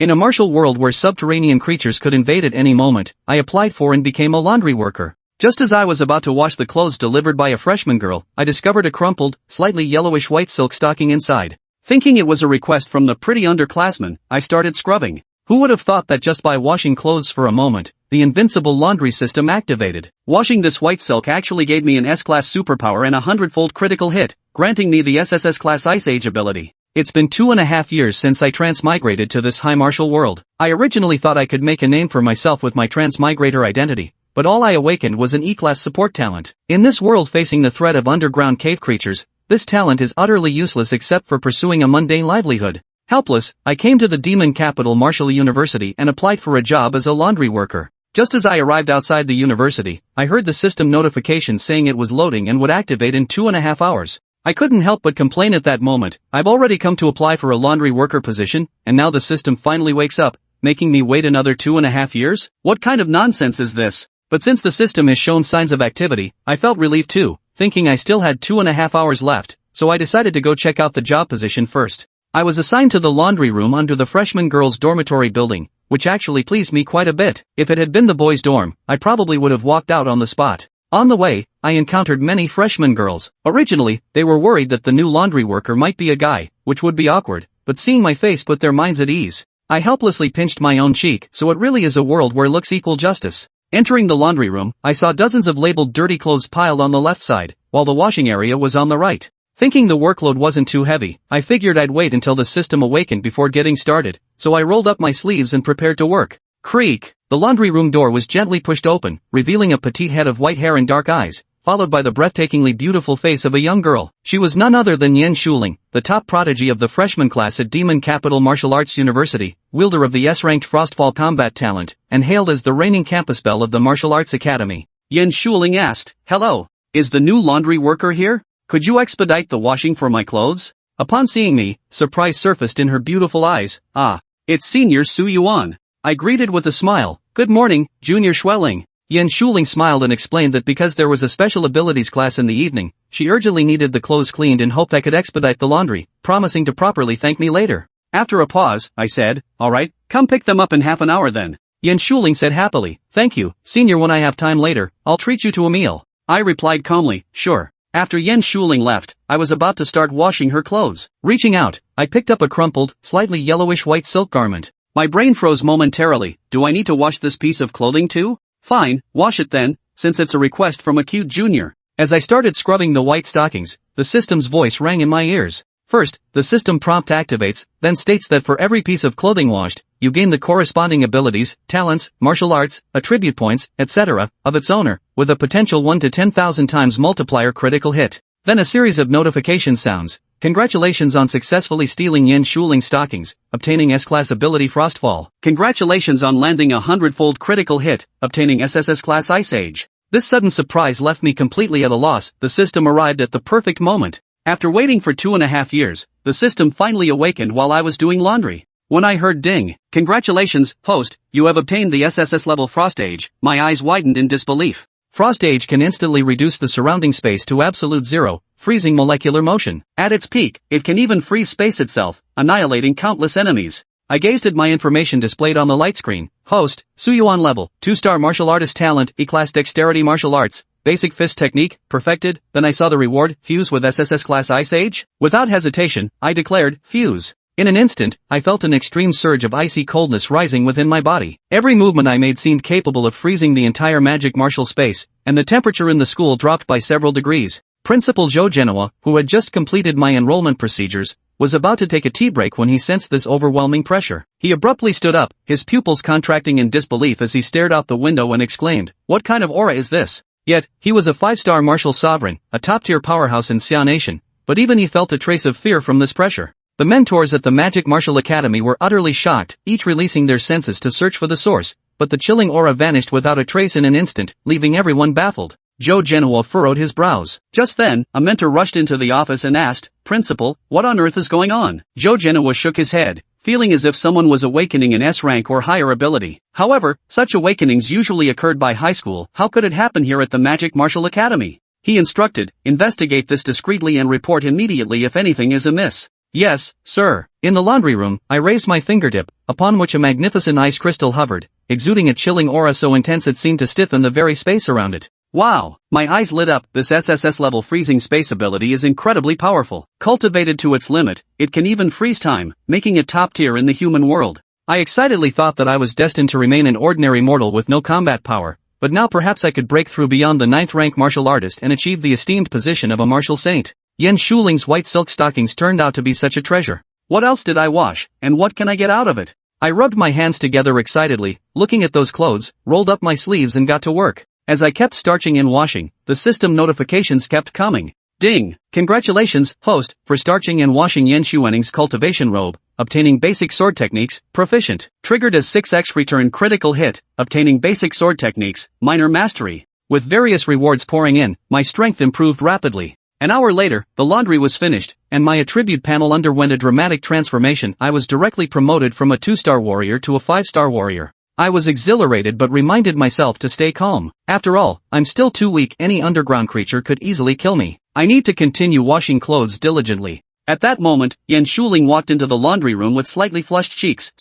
In a martial world where subterranean creatures could invade at any moment, I applied for and became a laundry worker. Just as I was about to wash the clothes delivered by a freshman girl, I discovered a crumpled, slightly yellowish white silk stocking inside. Thinking it was a request from the pretty underclassman, I started scrubbing. Who would have thought that just by washing clothes for a moment, the invincible laundry system activated? Washing this white silk actually gave me an S-class superpower and a 100-fold critical hit, granting me the SSS-class Ice Age ability. It's been 2.5 years since I transmigrated to this high martial world. I originally thought I could make a name for myself with my transmigrator identity, but all I awakened was an E-class support talent. In this world facing the threat of underground cave creatures, this talent is utterly useless except for pursuing a mundane livelihood. Helpless, I came to the demon capital Martial University and applied for a job as a laundry worker. Just as I arrived outside the university, I heard the system notification saying it was loading and would activate in 2.5 hours. I couldn't help but complain at that moment. I've already come to apply for a laundry worker position, and now the system finally wakes up, making me wait another 2.5 years? What kind of nonsense is this? But since the system has shown signs of activity, I felt relieved too, thinking I still had 2.5 hours left, so I decided to go check out the job position first. I was assigned to the laundry room under the freshman girls' dormitory building, which actually pleased me quite a bit. If it had been the boys' dorm, I probably would have walked out on the spot. On the way, I encountered many freshman girls. Originally, they were worried that the new laundry worker might be a guy, which would be awkward, but seeing my face put their minds at ease. I helplessly pinched my own cheek, so it really is a world where looks equal justice. Entering the laundry room, I saw dozens of labeled dirty clothes piled on the left side, while the washing area was on the right. Thinking the workload wasn't too heavy, I figured I'd wait until the system awakened before getting started, so I rolled up my sleeves and prepared to work. Creak! The laundry room door was gently pushed open, revealing a petite head of white hair and dark eyes, followed by the breathtakingly beautiful face of a young girl. She was none other than Yen Shuling, the top prodigy of the freshman class at Demon Capital Martial Arts University, wielder of the S-ranked Frostfall combat talent, and hailed as the reigning campus belle of the Martial Arts Academy. Yen Shuling asked, "Hello. Is the new laundry worker here? Could you expedite the washing for my clothes?" Upon seeing me, surprise surfaced in her beautiful eyes. "Ah, it's Senior Su Yuan." I greeted with a smile. "Good morning, Junior Schwelling." Yen Shuling smiled and explained that because there was a special abilities class in the evening, she urgently needed the clothes cleaned and hoped I could expedite the laundry, promising to properly thank me later. After a pause, I said, "Alright, come pick them up in half an hour then." Yen Shuling said happily, "Thank you, Senior. When I have time later, I'll treat you to a meal." I replied calmly, "Sure." After Yen Shuling left, I was about to start washing her clothes. Reaching out, I picked up a crumpled, slightly yellowish white silk garment. My brain froze momentarily. Do I need to wash this piece of clothing too? Fine, wash it then, since it's a request from a cute junior. As I started scrubbing the white stockings, the system's voice rang in my ears. First, the system prompt activates, then states that for every piece of clothing washed, you gain the corresponding abilities, talents, martial arts, attribute points, etc., of its owner, with a potential 1 to 10,000 times multiplier critical hit. Then a series of notification sounds. Congratulations on successfully stealing Yen Shuling stockings, obtaining S-class ability Frostfall. Congratulations on landing a 100-fold critical hit, obtaining SSS-class Ice Age. This sudden surprise left me completely at a loss. The system arrived at the perfect moment. After waiting for 2.5 years, the system finally awakened while I was doing laundry. When I heard ding, "Congratulations, host, you have obtained the SSS-level Frost Age," my eyes widened in disbelief. Frost Age can instantly reduce the surrounding space to absolute zero, freezing molecular motion. At its peak, it can even freeze space itself, annihilating countless enemies. I gazed at my information displayed on the light screen. Host, Suyuan level, 2-star martial artist talent, E-class dexterity martial arts, basic fist technique, perfected. Then I saw the reward, fuse with SSS class Ice Age. Without hesitation, I declared, fuse. In an instant, I felt an extreme surge of icy coldness rising within my body. Every movement I made seemed capable of freezing the entire magic martial space, and the temperature in the school dropped by several degrees. Principal Zhou Genoa, who had just completed my enrollment procedures, was about to take a tea break when he sensed this overwhelming pressure. He abruptly stood up, his pupils contracting in disbelief as he stared out the window and exclaimed, "What kind of aura is this?" Yet, he was a 5-star martial sovereign, a top-tier powerhouse in Xia Nation, but even he felt a trace of fear from this pressure. The mentors at the Magic Martial Academy were utterly shocked, each releasing their senses to search for the source, but the chilling aura vanished without a trace in an instant, leaving everyone baffled. Zhou Genoa furrowed his brows. Just then, a mentor rushed into the office and asked, "Principal, what on earth is going on?" Zhou Genoa shook his head, feeling as if someone was awakening an S rank or higher ability. However, such awakenings usually occurred by high school. How could it happen here at the Magic Martial Academy? He instructed, "Investigate this discreetly and report immediately if anything is amiss." Yes, sir. In the laundry room, I raised my fingertip, upon which a magnificent ice crystal hovered, exuding a chilling aura so intense it seemed to stiffen the very space around it. Wow, my eyes lit up. This SSS-level freezing space ability is incredibly powerful. Cultivated to its limit, it can even freeze time, making it top tier in the human world. I excitedly thought that I was destined to remain an ordinary mortal with no combat power, but now perhaps I could break through beyond the 9th rank martial artist and achieve the esteemed position of a martial saint. Yan Shuling's white silk stockings turned out to be such a treasure. What else did I wash, and what can I get out of it? I rubbed my hands together excitedly, looking at those clothes, rolled up my sleeves and got to work. As I kept starching and washing, the system notifications kept coming. Ding! Congratulations, host, for starching and washing Yan Xuaning's cultivation robe, obtaining basic sword techniques, proficient. Triggered as 6x return critical hit, obtaining basic sword techniques, minor mastery. With various rewards pouring in, my strength improved rapidly. An hour later, the laundry was finished, and my attribute panel underwent a dramatic transformation. I was directly promoted from a 2-star warrior to a 5-star warrior. I was exhilarated but reminded myself to stay calm. After all, I'm still too weak. Any underground creature could easily kill me. I need to continue washing clothes diligently. At that moment, Yan Shuling walked into the laundry room with slightly flushed cheeks.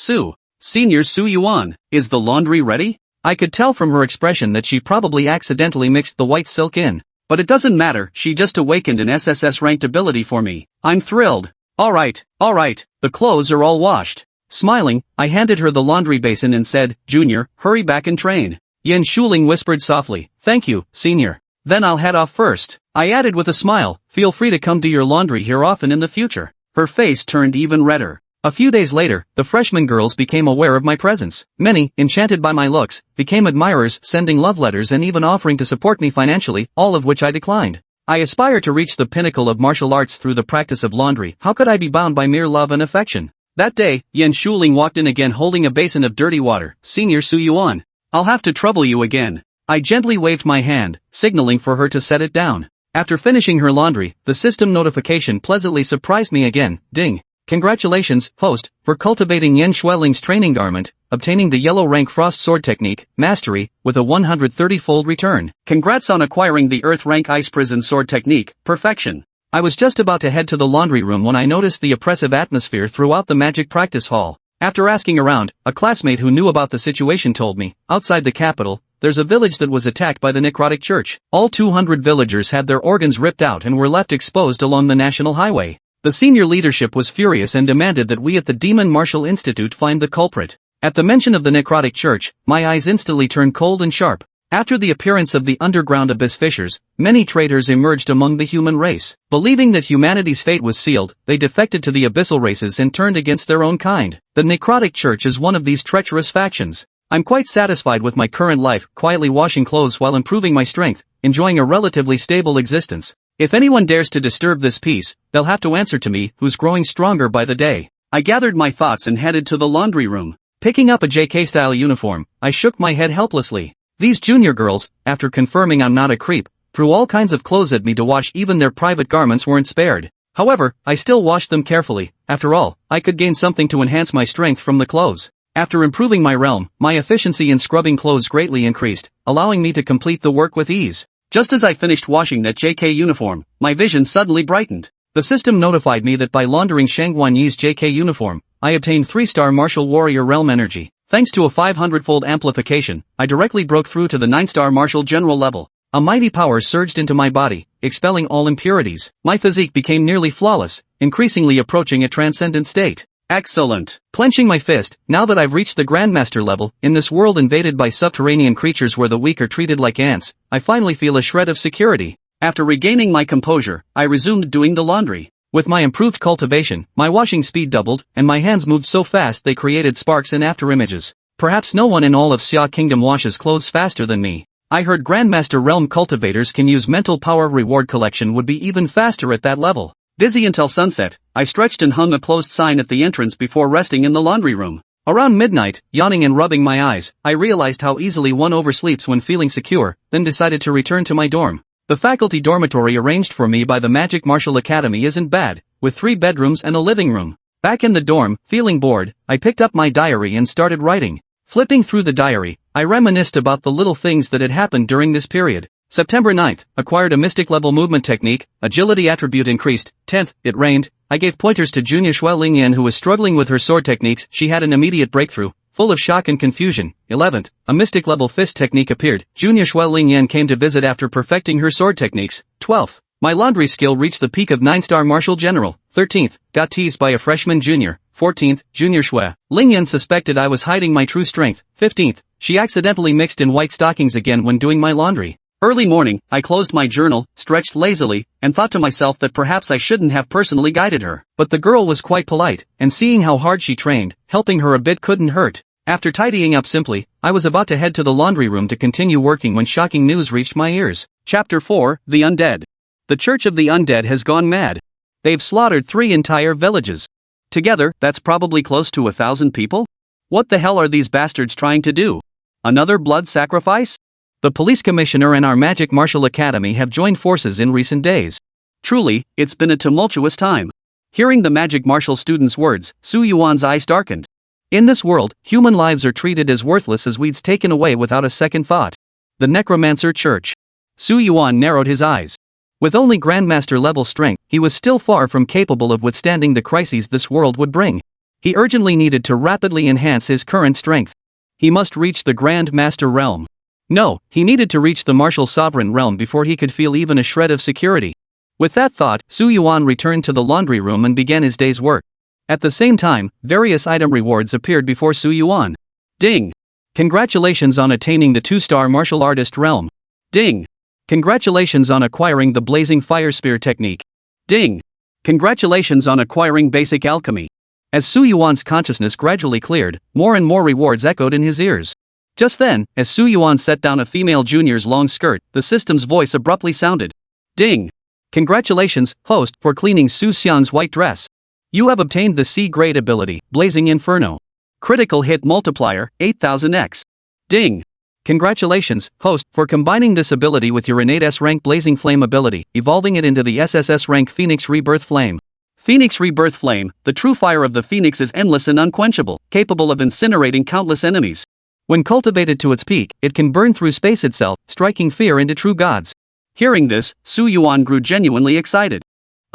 Senior Su Yuan, is the laundry ready? I could tell from her expression that she probably accidentally mixed the white silk in. But it doesn't matter, she just awakened an SSS ranked ability for me. I'm thrilled. Alright, the clothes are all washed. Smiling, I handed her the laundry basin and said, Junior, hurry back and train. Yan Shuling whispered softly, thank you, Senior. Then I'll head off first. I added with a smile, feel free to come do your laundry here often in the future. Her face turned even redder. A few days later, the freshman girls became aware of my presence. Many, enchanted by my looks, became admirers, sending love letters and even offering to support me financially, all of which I declined. I aspire to reach the pinnacle of martial arts through the practice of laundry. How could I be bound by mere love and affection? That day, Yan Shuling walked in again holding a basin of dirty water. Senior Su Yuan, I'll have to trouble you again. I gently waved my hand, signaling for her to set it down. After finishing her laundry, the system notification pleasantly surprised me again. Ding. Congratulations, host, for cultivating Yan Shueling's training garment, obtaining the yellow rank frost sword technique, mastery, with a 130-fold return. Congrats on acquiring the earth rank ice prison sword technique, perfection. I was just about to head to the laundry room when I noticed the oppressive atmosphere throughout the magic practice hall. After asking around, a classmate who knew about the situation told me, outside the capital, there's a village that was attacked by the necrotic church. All 200 villagers had their organs ripped out and were left exposed along the national highway. The senior leadership was furious and demanded that we at the Demon Martial Institute find the culprit. At the mention of the necrotic church, my eyes instantly turned cold and sharp. After the appearance of the underground abyss fissures, many traitors emerged among the human race. Believing that humanity's fate was sealed, they defected to the abyssal races and turned against their own kind. The necrotic church is one of these treacherous factions. I'm quite satisfied with my current life, quietly washing clothes while improving my strength, enjoying a relatively stable existence. If anyone dares to disturb this peace, they'll have to answer to me, who's growing stronger by the day. I gathered my thoughts and headed to the laundry room. Picking up a JK-style uniform, I shook my head helplessly. These junior girls, after confirming I'm not a creep, threw all kinds of clothes at me to wash. Even their private garments weren't spared. However, I still washed them carefully. After all, I could gain something to enhance my strength from the clothes. After improving my realm, my efficiency in scrubbing clothes greatly increased, allowing me to complete the work with ease. Just as I finished washing that JK uniform, my vision suddenly brightened. The system notified me that by laundering Shangguan Yi's JK uniform, I obtained 3-star martial warrior realm energy. Thanks to a 500-fold amplification, I directly broke through to the 9-star martial general level. A mighty power surged into my body, expelling all impurities. My physique became nearly flawless, increasingly approaching a transcendent state. Excellent. Clenching my fist, now that I've reached the Grandmaster level, in this world invaded by subterranean creatures where the weak are treated like ants, I finally feel a shred of security. After regaining my composure, I resumed doing the laundry. With my improved cultivation, my washing speed doubled, and my hands moved so fast they created sparks and afterimages. Perhaps no one in all of Xia Kingdom washes clothes faster than me. I heard Grandmaster Realm cultivators can use mental power. Reward collection would be even faster at that level. Busy until sunset, I stretched and hung a closed sign at the entrance before resting in the laundry room. Around midnight, yawning and rubbing my eyes, I realized how easily one oversleeps when feeling secure, then decided to return to my dorm. The faculty dormitory arranged for me by the Magic Martial Academy isn't bad, with 3 bedrooms and a living room. Back in the dorm, feeling bored, I picked up my diary and started writing. Flipping through the diary, I reminisced about the little things that had happened during this period. September 9th, acquired a mystic-level movement technique, agility attribute increased. 10th, it rained. I gave pointers to Junior Shui Lingyan who was struggling with her sword techniques. She had an immediate breakthrough, full of shock and confusion. 11th, a mystic-level fist technique appeared. Junior Shui Lingyan came to visit after perfecting her sword techniques. 12th, my laundry skill reached the peak of 9-star Martial General. 13th, got teased by a freshman junior. 14th, Junior Shui Lingyan suspected I was hiding my true strength. 15th, she accidentally mixed in white stockings again when doing my laundry. Early morning, I closed my journal, stretched lazily, and thought to myself that perhaps I shouldn't have personally guided her. But the girl was quite polite, and seeing how hard she trained, helping her a bit couldn't hurt. After tidying up simply, I was about to head to the laundry room to continue working when shocking news reached my ears. Chapter 4, The Undead. The Church of the Undead has gone mad. They've slaughtered 3 entire villages. Together, that's probably close to 1,000 people? What the hell are these bastards trying to do? Another blood sacrifice? The police commissioner and our magic martial academy have joined forces in recent days. Truly, it's been a tumultuous time. Hearing the magic martial student's words, Su Yuan's eyes darkened. In this world, human lives are treated as worthless as weeds taken away without a second thought. The Necromancer Church. Su Yuan narrowed his eyes. With only Grandmaster level strength, he was still far from capable of withstanding the crises this world would bring. He urgently needed to rapidly enhance his current strength. He must reach the Grand Master realm. No, he needed to reach the martial sovereign realm before he could feel even a shred of security. With that thought, Su Yuan returned to the laundry room and began his day's work. At the same time, various item rewards appeared before Su Yuan. Ding! Congratulations on attaining the 2-star martial artist realm. Ding! Congratulations on acquiring the blazing fire spear technique. Ding! Congratulations on acquiring basic alchemy. As Su Yuan's consciousness gradually cleared, more and more rewards echoed in his ears. Just then, as Su Yuan set down a female junior's long skirt, the system's voice abruptly sounded. Ding! Congratulations, host, for cleaning Su Xian's white dress. You have obtained the C-grade ability, Blazing Inferno. Critical hit multiplier, 8000x. Ding! Congratulations, host, for combining this ability with your innate S-rank Blazing Flame ability, evolving it into the SSS rank Phoenix Rebirth Flame. Phoenix Rebirth Flame, the true fire of the Phoenix is endless and unquenchable, capable of incinerating countless enemies. When cultivated to its peak, it can burn through space itself, striking fear into true gods. Hearing this, Su Yuan grew genuinely excited.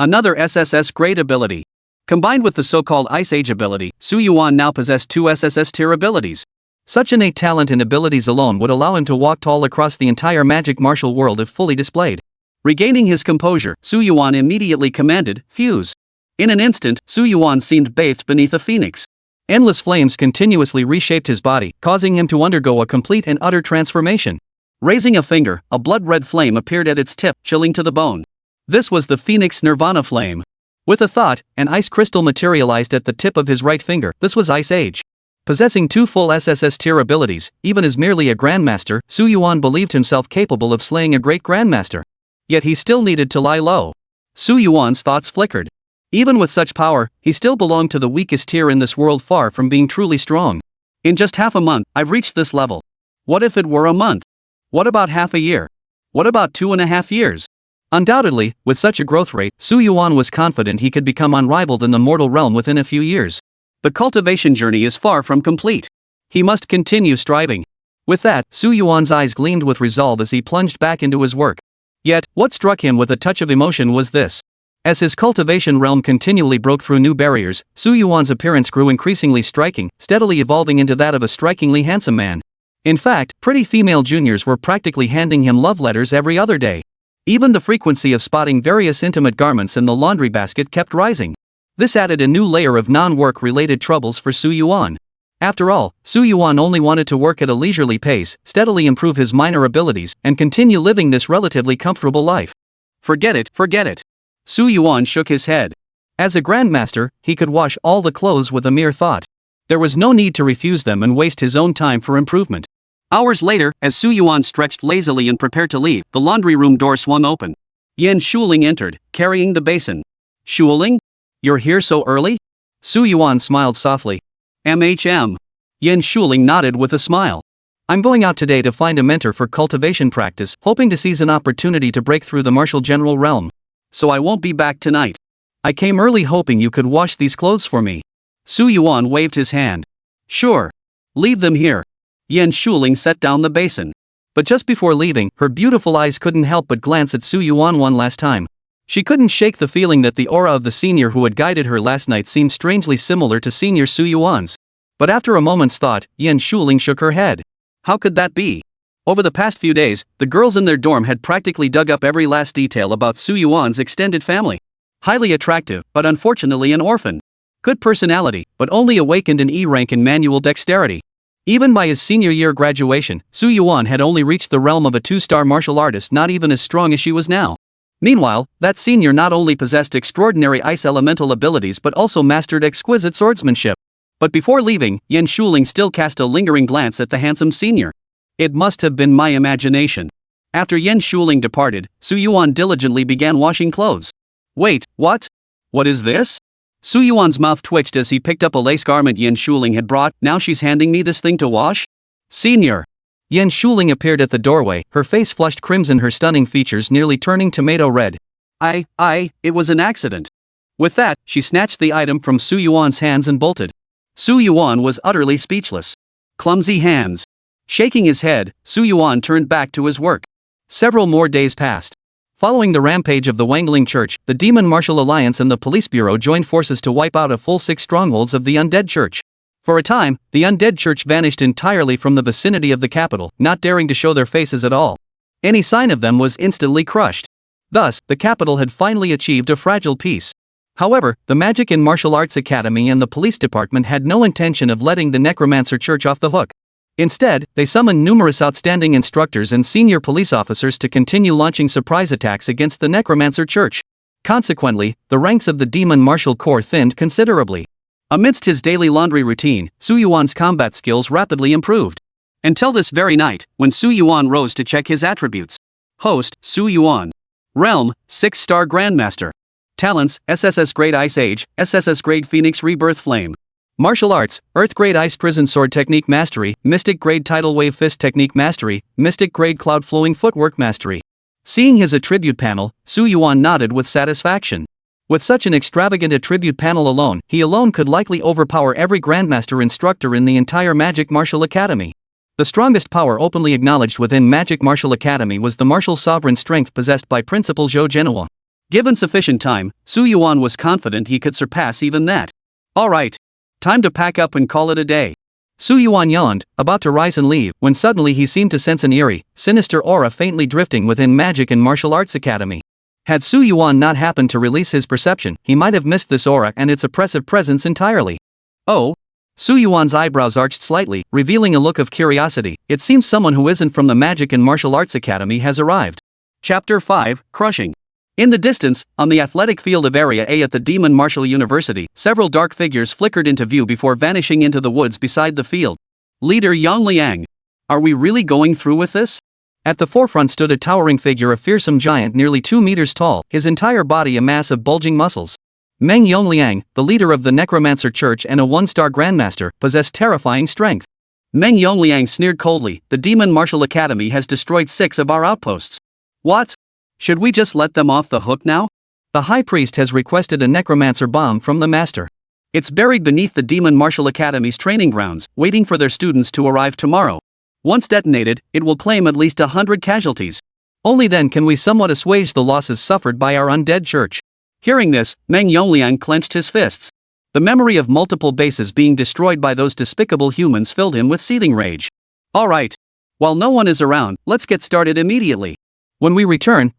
Another SSS grade ability. Combined with the so-called Ice Age ability, Su Yuan now possessed 2 SSS tier abilities. Such innate talent and abilities alone would allow him to walk tall across the entire magic martial world if fully displayed. Regaining his composure, Su Yuan immediately commanded, Fuse. In an instant, Su Yuan seemed bathed beneath a phoenix. Endless flames continuously reshaped his body, causing him to undergo a complete and utter transformation. Raising a finger, a blood-red flame appeared at its tip, chilling to the bone. This was the Phoenix Nirvana flame. With a thought, an ice crystal materialized at the tip of his right finger. This was Ice Age. Possessing 2 full SSS tier abilities, even as merely a Grandmaster, Su Yuan believed himself capable of slaying a great Grandmaster. Yet he still needed to lie low. Su Yuan's thoughts flickered. Even with such power, he still belonged to the weakest tier in this world, far from being truly strong. In just half a month, I've reached this level. What if it were a month? What about half a year? What about 2.5 years? Undoubtedly, with such a growth rate, Su Yuan was confident he could become unrivaled in the mortal realm within a few years. The cultivation journey is far from complete. He must continue striving. With that, Su Yuan's eyes gleamed with resolve as he plunged back into his work. Yet, what struck him with a touch of emotion was this. As his cultivation realm continually broke through new barriers, Su Yuan's appearance grew increasingly striking, steadily evolving into that of a strikingly handsome man. In fact, pretty female juniors were practically handing him love letters every other day. Even the frequency of spotting various intimate garments in the laundry basket kept rising. This added a new layer of non-work related troubles for Su Yuan. After all, Su Yuan only wanted to work at a leisurely pace, steadily improve his minor abilities, and continue living this relatively comfortable life. Forget it, forget it. Su Yuan shook his head. As a Grandmaster, he could wash all the clothes with a mere thought. There was no need to refuse them and waste his own time for improvement. Hours later, as Su Yuan stretched lazily and prepared to leave, the laundry room door swung open. Yan Shuling entered, carrying the basin. Shuling? You're here so early? Su Yuan smiled softly. MHM. Yan Shuling nodded with a smile. I'm going out today to find a mentor for cultivation practice, hoping to seize an opportunity to break through the martial general realm. So I won't be back tonight. I came early hoping you could wash these clothes for me. Su Yuan waved his hand. Sure. Leave them here. Yan Shuling set down the basin. But just before leaving, her beautiful eyes couldn't help but glance at Su Yuan one last time. She couldn't shake the feeling that the aura of the senior who had guided her last night seemed strangely similar to senior Su Yuan's. But after a moment's thought, Yan Shuling shook her head. How could that be? Over the past few days, the girls in their dorm had practically dug up every last detail about Su Yuan's extended family. Highly attractive, but unfortunately an orphan. Good personality, but only awakened an E rank in manual dexterity. Even by his senior year graduation, Su Yuan had only reached the realm of a 2-star martial artist, not even as strong as she was now. Meanwhile, that senior not only possessed extraordinary ice elemental abilities but also mastered exquisite swordsmanship. But before leaving, Yan Shuling still cast a lingering glance at the handsome senior. It must have been my imagination. After Yan Shuling departed, Su Yuan diligently began washing clothes. Wait, what? What is this? Su Yuan's mouth twitched as he picked up a lace garment Yan Shuling had brought. Now she's handing me this thing to wash? Senior. Yan Shuling appeared at the doorway, her face flushed crimson, her stunning features nearly turning tomato red. It was an accident. With that, she snatched the item from Su Yuan's hands and bolted. Su Yuan was utterly speechless. Clumsy hands. Shaking his head, Su Yuan turned back to his work. Several more days passed. Following the rampage of the Wangling Church, the Demon Martial Alliance and the Police Bureau joined forces to wipe out a full 6 strongholds of the Undead Church. For a time, the Undead Church vanished entirely from the vicinity of the capital, not daring to show their faces at all. Any sign of them was instantly crushed. Thus, the capital had finally achieved a fragile peace. However, the Magic and Martial Arts Academy and the police department had no intention of letting the Necromancer Church off the hook. Instead, they summoned numerous outstanding instructors and senior police officers to continue launching surprise attacks against the Necromancer Church. Consequently, the ranks of the Demon Martial Corps thinned considerably. Amidst his daily laundry routine, Su Yuan's combat skills rapidly improved. Until this very night, when Su Yuan rose to check his attributes. Host, Su Yuan. Realm, 6-star Grandmaster. Talents, SSS Grade Ice Age, SSS Grade Phoenix Rebirth Flame. Martial Arts, Earth Grade Ice Prison Sword Technique Mastery, Mystic Grade Tidal Wave Fist Technique Mastery, Mystic Grade Cloud Flowing Footwork Mastery. Seeing his attribute panel, Su Yuan nodded with satisfaction. With such an extravagant attribute panel alone, he alone could likely overpower every Grandmaster instructor in the entire Magic Martial Academy. The strongest power openly acknowledged within Magic Martial Academy was the martial sovereign strength possessed by Principal Zhou Genoa. Given sufficient time, Su Yuan was confident he could surpass even that. Alright. Time to pack up and call it a day. Su Yuan yawned, about to rise and leave, when suddenly he seemed to sense an eerie, sinister aura faintly drifting within Magic and Martial Arts Academy. Had Su Yuan not happened to release his perception, he might have missed this aura and its oppressive presence entirely. Oh? Su Yuan's eyebrows arched slightly, revealing a look of curiosity. It seems someone who isn't from the Magic and Martial Arts Academy has arrived. Chapter 5, Crushing. In the distance, on the athletic field of Area A at the Demon Martial University, several dark figures flickered into view before vanishing into the woods beside the field. Leader Yang Liang. Are we really going through with this? At the forefront stood a towering figure, a fearsome giant nearly 2 meters tall, his entire body a mass of bulging muscles. Meng Yongliang, the leader of the Necromancer Church and a 1-star Grandmaster, possessed terrifying strength. Meng Yongliang sneered coldly, the Demon Martial Academy has destroyed 6 of our outposts. What? Should we just let them off the hook now? The High Priest has requested a Necromancer Bomb from the Master. It's buried beneath the Demon Martial Academy's training grounds, waiting for their students to arrive tomorrow. Once detonated, it will claim at least 100 casualties. Only then can we somewhat assuage the losses suffered by our undead church. Hearing this, Meng Yongliang clenched his fists. The memory of multiple bases being destroyed by those despicable humans filled him with seething rage. Alright. While no one is around, let's get started immediately. When we return,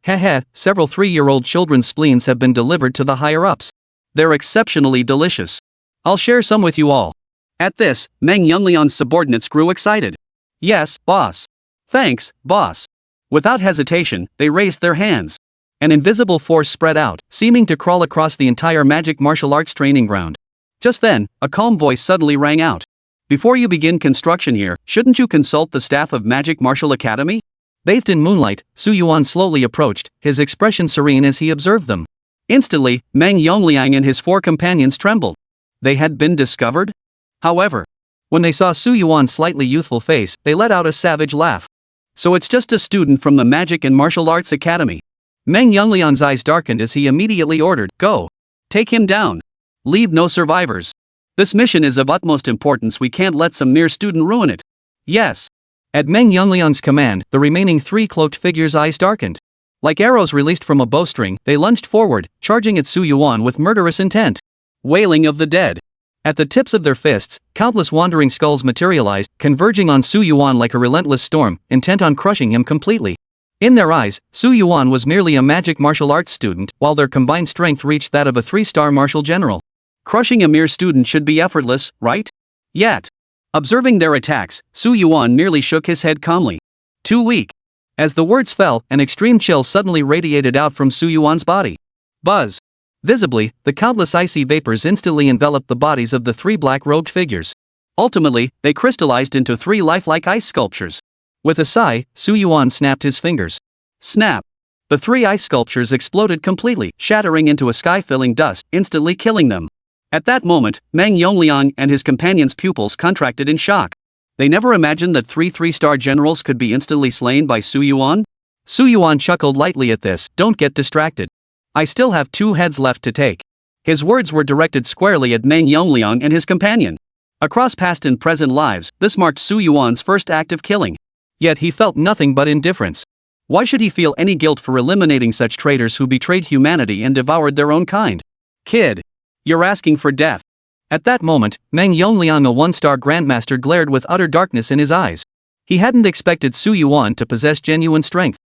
several 3-year-old children's spleens have been delivered to the higher-ups. They're exceptionally delicious. I'll share some with you all. At this, Meng Yongliang's subordinates grew excited. Yes, boss. Thanks, boss. Without hesitation, they raised their hands. An invisible force spread out, seeming to crawl across the entire Magic Martial Arts training ground. Just then, a calm voice suddenly rang out. Before you begin construction here, shouldn't you consult the staff of Magic Martial Academy? Bathed in moonlight, Su Yuan slowly approached, his expression serene as he observed them. Instantly, Meng Yongliang and his 4 companions trembled. They had been discovered? However, when they saw Su Yuan's slightly youthful face, they let out a savage laugh. So it's just a student from the Magic and Martial Arts Academy. Meng Yongliang's eyes darkened as he immediately ordered, go. Take him down. Leave no survivors. This mission is of utmost importance, we can't let some mere student ruin it. Yes. At Meng Yongliang's command, the remaining 3 cloaked figures' eyes darkened. Like arrows released from a bowstring, they lunged forward, charging at Su Yuan with murderous intent. Wailing of the dead. At the tips of their fists, countless wandering skulls materialized, converging on Su Yuan like a relentless storm, intent on crushing him completely. In their eyes, Su Yuan was merely a magic martial arts student, while their combined strength reached that of a 3-star martial general. Crushing a mere student should be effortless, right? Yet. Observing their attacks, Su Yuan merely shook his head calmly. Too weak. As the words fell, an extreme chill suddenly radiated out from Su Yuan's body. Buzz. Visibly, the countless icy vapors instantly enveloped the bodies of the 3 black-robed figures. Ultimately, they crystallized into 3 lifelike ice sculptures. With a sigh, Su Yuan snapped his fingers. Snap. The 3 ice sculptures exploded completely, shattering into a sky-filling dust, instantly killing them. At that moment, Meng Yongliang and his companion's pupils contracted in shock. They never imagined that 3 3-star generals could be instantly slain by Su Yuan. Su Yuan chuckled lightly at this. Don't get distracted. I still have 2 heads left to take. His words were directed squarely at Meng Yongliang and his companion. Across past and present lives, this marked Su Yuan's first act of killing. Yet he felt nothing but indifference. Why should he feel any guilt for eliminating such traitors who betrayed humanity and devoured their own kind? Kid. You're asking for death. At that moment, Meng Yongliang, a 1-star grandmaster, glared with utter darkness in his eyes. He hadn't expected Su Yuan to possess genuine strength.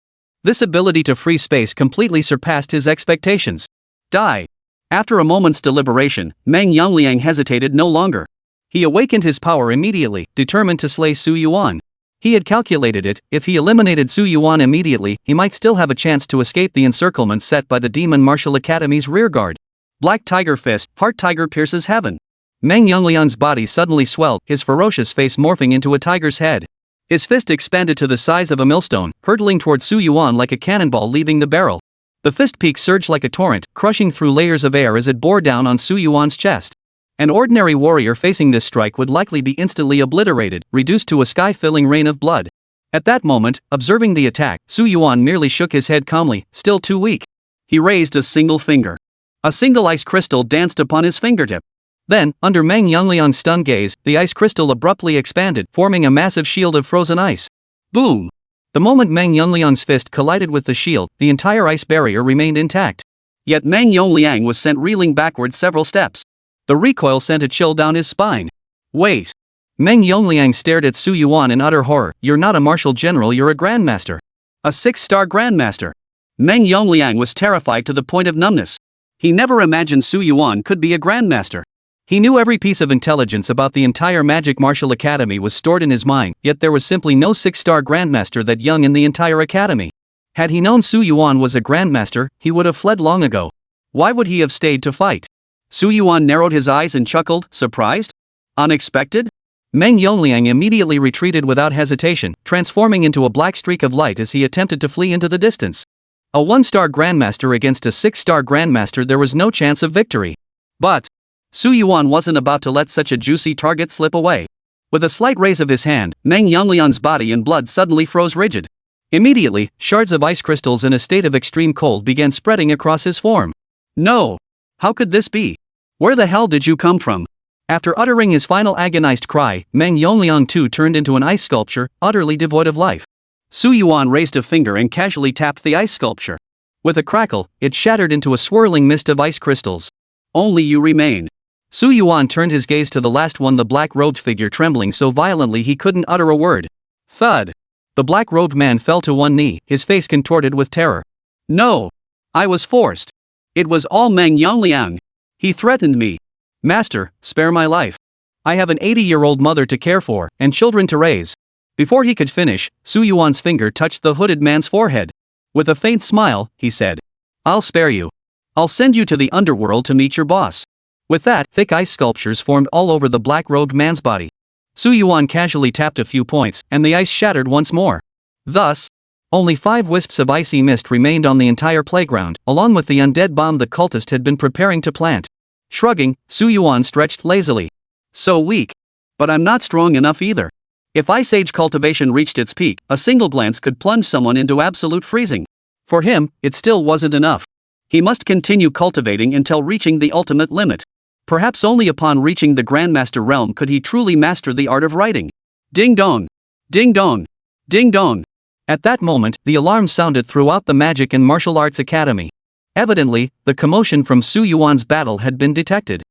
This ability to free space completely surpassed his expectations. Die. After a moment's deliberation, Meng Yongliang hesitated no longer. He awakened his power immediately, determined to slay Su Yuan. He had calculated it. If he eliminated Su Yuan immediately, he might still have a chance to escape the encirclement set by the Demon Martial Academy's rearguard. Black Tiger Fist, Heart Tiger pierces heaven. Meng Yongliang's body suddenly swelled, his ferocious face morphing into a tiger's head. His fist expanded to the size of a millstone, hurtling toward Su Yuan like a cannonball leaving the barrel. The fist peak surged like a torrent, crushing through layers of air as it bore down on Su Yuan's chest. An ordinary warrior facing this strike would likely be instantly obliterated, reduced to a sky-filling rain of blood. At that moment, observing the attack, Su Yuan merely shook his head calmly, still too weak. He raised a single finger. A single ice crystal danced upon his fingertip. Then, under Meng Yongliang's stunned gaze, the ice crystal abruptly expanded, forming a massive shield of frozen ice. Boom! The moment Meng Yongliang's fist collided with the shield, the entire ice barrier remained intact. Yet Meng Yongliang was sent reeling backward several steps. The recoil sent a chill down his spine. Wait! Meng Yongliang stared at Su Yuan in utter horror. You're not a martial general, you're a grandmaster. A 6-star grandmaster. Meng Yongliang was terrified to the point of numbness. He never imagined Su Yuan could be a grandmaster. He knew every piece of intelligence about the entire Magic Martial Academy was stored in his mind, yet there was simply no 6-star grandmaster that young in the entire academy. Had he known Su Yuan was a grandmaster, he would have fled long ago. Why would he have stayed to fight? Su Yuan narrowed his eyes and chuckled, surprised? Unexpected? Meng Yongliang immediately retreated without hesitation, transforming into a black streak of light as he attempted to flee into the distance. A 1-star grandmaster against a 6-star grandmaster, there was no chance of victory. But Su Yuan wasn't about to let such a juicy target slip away. With a slight raise of his hand, Meng Yongliang's body and blood suddenly froze rigid. Immediately, shards of ice crystals in a state of extreme cold began spreading across his form. No! How could this be? Where the hell did you come from? After uttering his final agonized cry, Meng Yongliang too turned into an ice sculpture, utterly devoid of life. Su Yuan raised a finger and casually tapped the ice sculpture. With a crackle, it shattered into a swirling mist of ice crystals. Only you remain. Su Yuan turned his gaze to the last one, the black-robed figure trembling so violently he couldn't utter a word. Thud! The black-robed man fell to one knee, his face contorted with terror. No! I was forced. It was all Meng Yongliang. He threatened me. Master, spare my life. I have an 80-year-old mother to care for, and children to raise. Before he could finish, Su Yuan's finger touched the hooded man's forehead. With a faint smile, he said, I'll spare you. I'll send you to the underworld to meet your boss. With that, thick ice sculptures formed all over the black-robed man's body. Su Yuan casually tapped a few points, and the ice shattered once more. Thus, only 5 wisps of icy mist remained on the entire playground, along with the undead bomb the cultist had been preparing to plant. Shrugging, Su Yuan stretched lazily. So weak. But I'm not strong enough either. If Ice Age cultivation reached its peak, a single glance could plunge someone into absolute freezing. For him, it still wasn't enough. He must continue cultivating until reaching the ultimate limit. Perhaps only upon reaching the Grandmaster realm could he truly master the art of writing. Ding dong! Ding dong! Ding dong. At that moment, the alarm sounded throughout the Magic and Martial Arts Academy. Evidently, the commotion from Su Yuan's battle had been detected.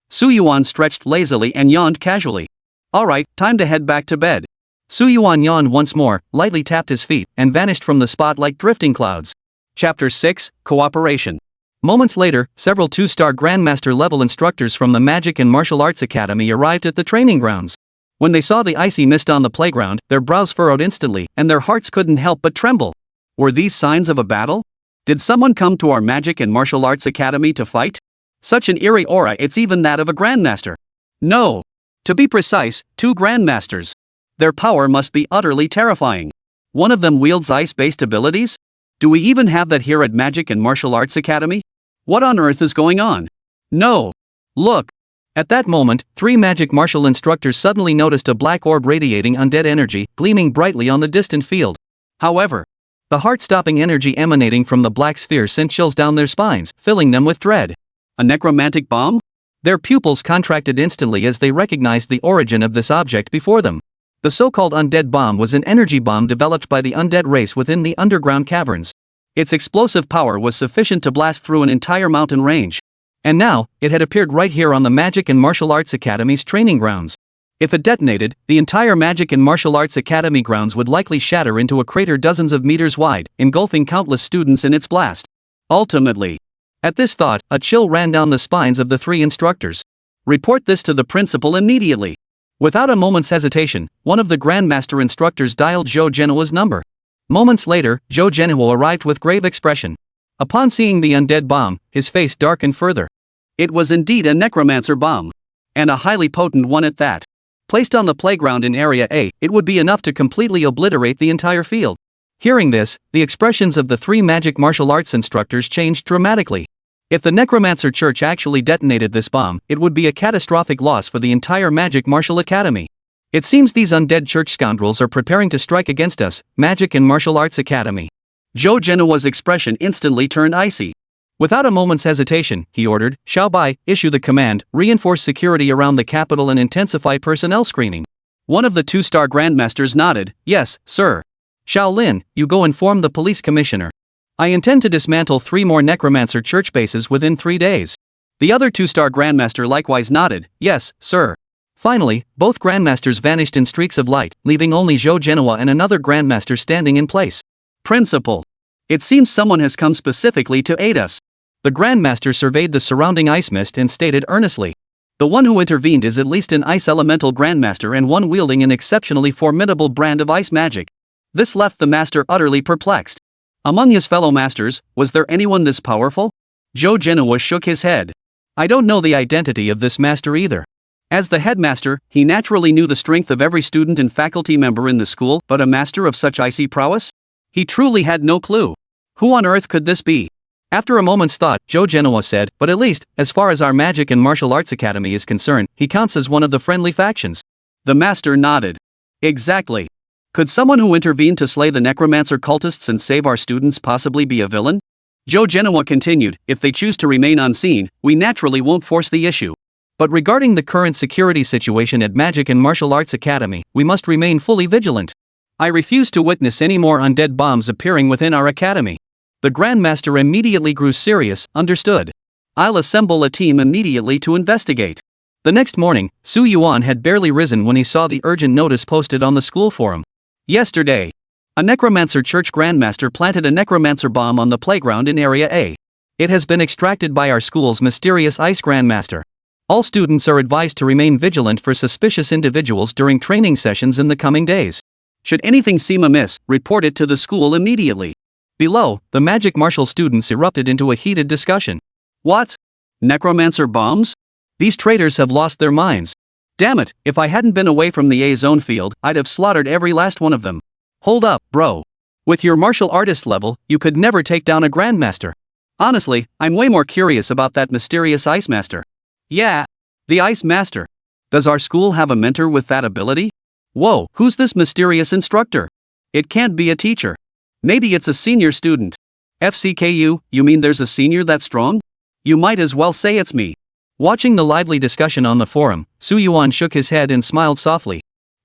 Su Yuan stretched lazily and yawned casually. Alright, time to head back to bed. Su Yuan yawned once more, lightly tapped his feet, and vanished from the spot like drifting clouds. Chapter 6, Cooperation. Moments later, several 2-star Grandmaster level instructors from the Magic and Martial Arts Academy arrived at the training grounds. When they saw the icy mist on the playground, their brows furrowed instantly, and their hearts couldn't help but tremble. Were these signs of a battle? Did someone come to our Magic and Martial Arts Academy to fight? Such an eerie aura, it's even that of a Grandmaster. No. To be precise, 2 Grandmasters. Their power must be utterly terrifying. One of them wields ice-based abilities? Do we even have that here at Magic and Martial Arts Academy? What on earth is going on? No. Look. At that moment, 3 magic martial instructors suddenly noticed a black orb radiating undead energy, gleaming brightly on the distant field. However, the heart-stopping energy emanating from the black sphere sent chills down their spines, filling them with dread. A necromantic bomb? Their pupils contracted instantly as they recognized the origin of this object before them. The so-called Undead Bomb was an energy bomb developed by the undead race within the underground caverns. Its explosive power was sufficient to blast through an entire mountain range. And now, it had appeared right here on the Magic and Martial Arts Academy's training grounds. If it detonated, the entire Magic and Martial Arts Academy grounds would likely shatter into a crater dozens of meters wide, engulfing countless students in its blast. Ultimately, at this thought, a chill ran down the spines of the 3 instructors. Report this to the principal immediately. Without a moment's hesitation, one of the Grandmaster instructors dialed Zhou Genoa's number. Moments later, Zhou Genoa arrived with grave expression. Upon seeing the undead bomb, his face darkened further. It was indeed a Necromancer Bomb. And a highly potent one at that. Placed on the playground in Area A, it would be enough to completely obliterate the entire field. Hearing this, the expressions of the 3 magic martial arts instructors changed dramatically. If the Necromancer Church actually detonated this bomb, it would be a catastrophic loss for the entire Magic Martial Academy. It seems these undead church scoundrels are preparing to strike against us, Magic and Martial Arts Academy. Zhou Genoa's expression instantly turned icy. Without a moment's hesitation, he ordered, Xiao Bai, issue the command, reinforce security around the capital and intensify personnel screening. One of the 2-star Grandmasters nodded, yes, sir. Xiao Lin, you go inform the police commissioner. I intend to dismantle 3 more Necromancer church bases within 3 days. The other 2-star Grandmaster likewise nodded, yes, sir. Finally, both Grandmasters vanished in streaks of light, leaving only Zhou Genoa and another Grandmaster standing in place. Principal. It seems someone has come specifically to aid us. The Grandmaster surveyed the surrounding ice mist and stated earnestly. The one who intervened is at least an ice elemental Grandmaster and one wielding an exceptionally formidable brand of ice magic. This left the master utterly perplexed. Among his fellow masters, was there anyone this powerful? Zhou Genoa shook his head. I don't know the identity of this master either. As the headmaster, he naturally knew the strength of every student and faculty member in the school, but a master of such icy prowess? He truly had no clue. Who on earth could this be? After a moment's thought, Zhou Genoa said, but at least, as far as our Magic and Martial Arts Academy is concerned, he counts as one of the friendly factions. The master nodded. Exactly. Could someone who intervened to slay the Necromancer cultists and save our students possibly be a villain? Zhou Genoa continued, if they choose to remain unseen, we naturally won't force the issue. But regarding the current security situation at Magic and Martial Arts Academy, we must remain fully vigilant. I refuse to witness any more undead bombs appearing within our academy. The Grandmaster immediately grew serious, understood. I'll assemble a team immediately to investigate. The next morning, Su Yuan had barely risen when he saw the urgent notice posted on the school forum. Yesterday, a Necromancer Church Grandmaster planted a Necromancer Bomb on the playground in Area A. It has been extracted by our school's mysterious Ice Grandmaster. All students are advised to remain vigilant for suspicious individuals during training sessions in the coming days. Should anything seem amiss, report it to the school immediately. Below, the Magic Martial students erupted into a heated discussion. What? Necromancer bombs? These traitors have lost their minds. Damn it, if I hadn't been away from the A-zone field, I'd have slaughtered every last one of them. Hold up, bro. With your martial artist level, you could never take down a Grandmaster. Honestly, I'm way more curious about that mysterious Ice Master. Yeah, the Ice Master. Does our school have a mentor with that ability? Whoa, who's this mysterious instructor? It can't be a teacher. Maybe it's a senior student. FCKU, you mean there's a senior that's strong? You might as well say it's me. Watching the lively discussion on the forum, Su Yuan shook his head and smiled softly.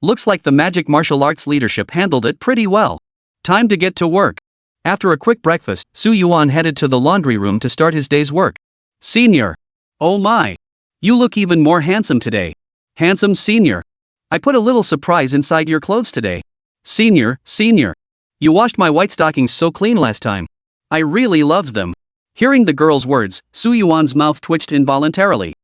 Looks like the magic martial arts leadership handled it pretty well. Time to get to work. After a quick breakfast, Su Yuan headed to the laundry room to start his day's work. Senior. Oh my. You look even more handsome today. Handsome senior. I put a little surprise inside your clothes today. Senior. You washed my white stockings so clean last time. I really loved them. Hearing the girl's words, Su Yuan's mouth twitched involuntarily.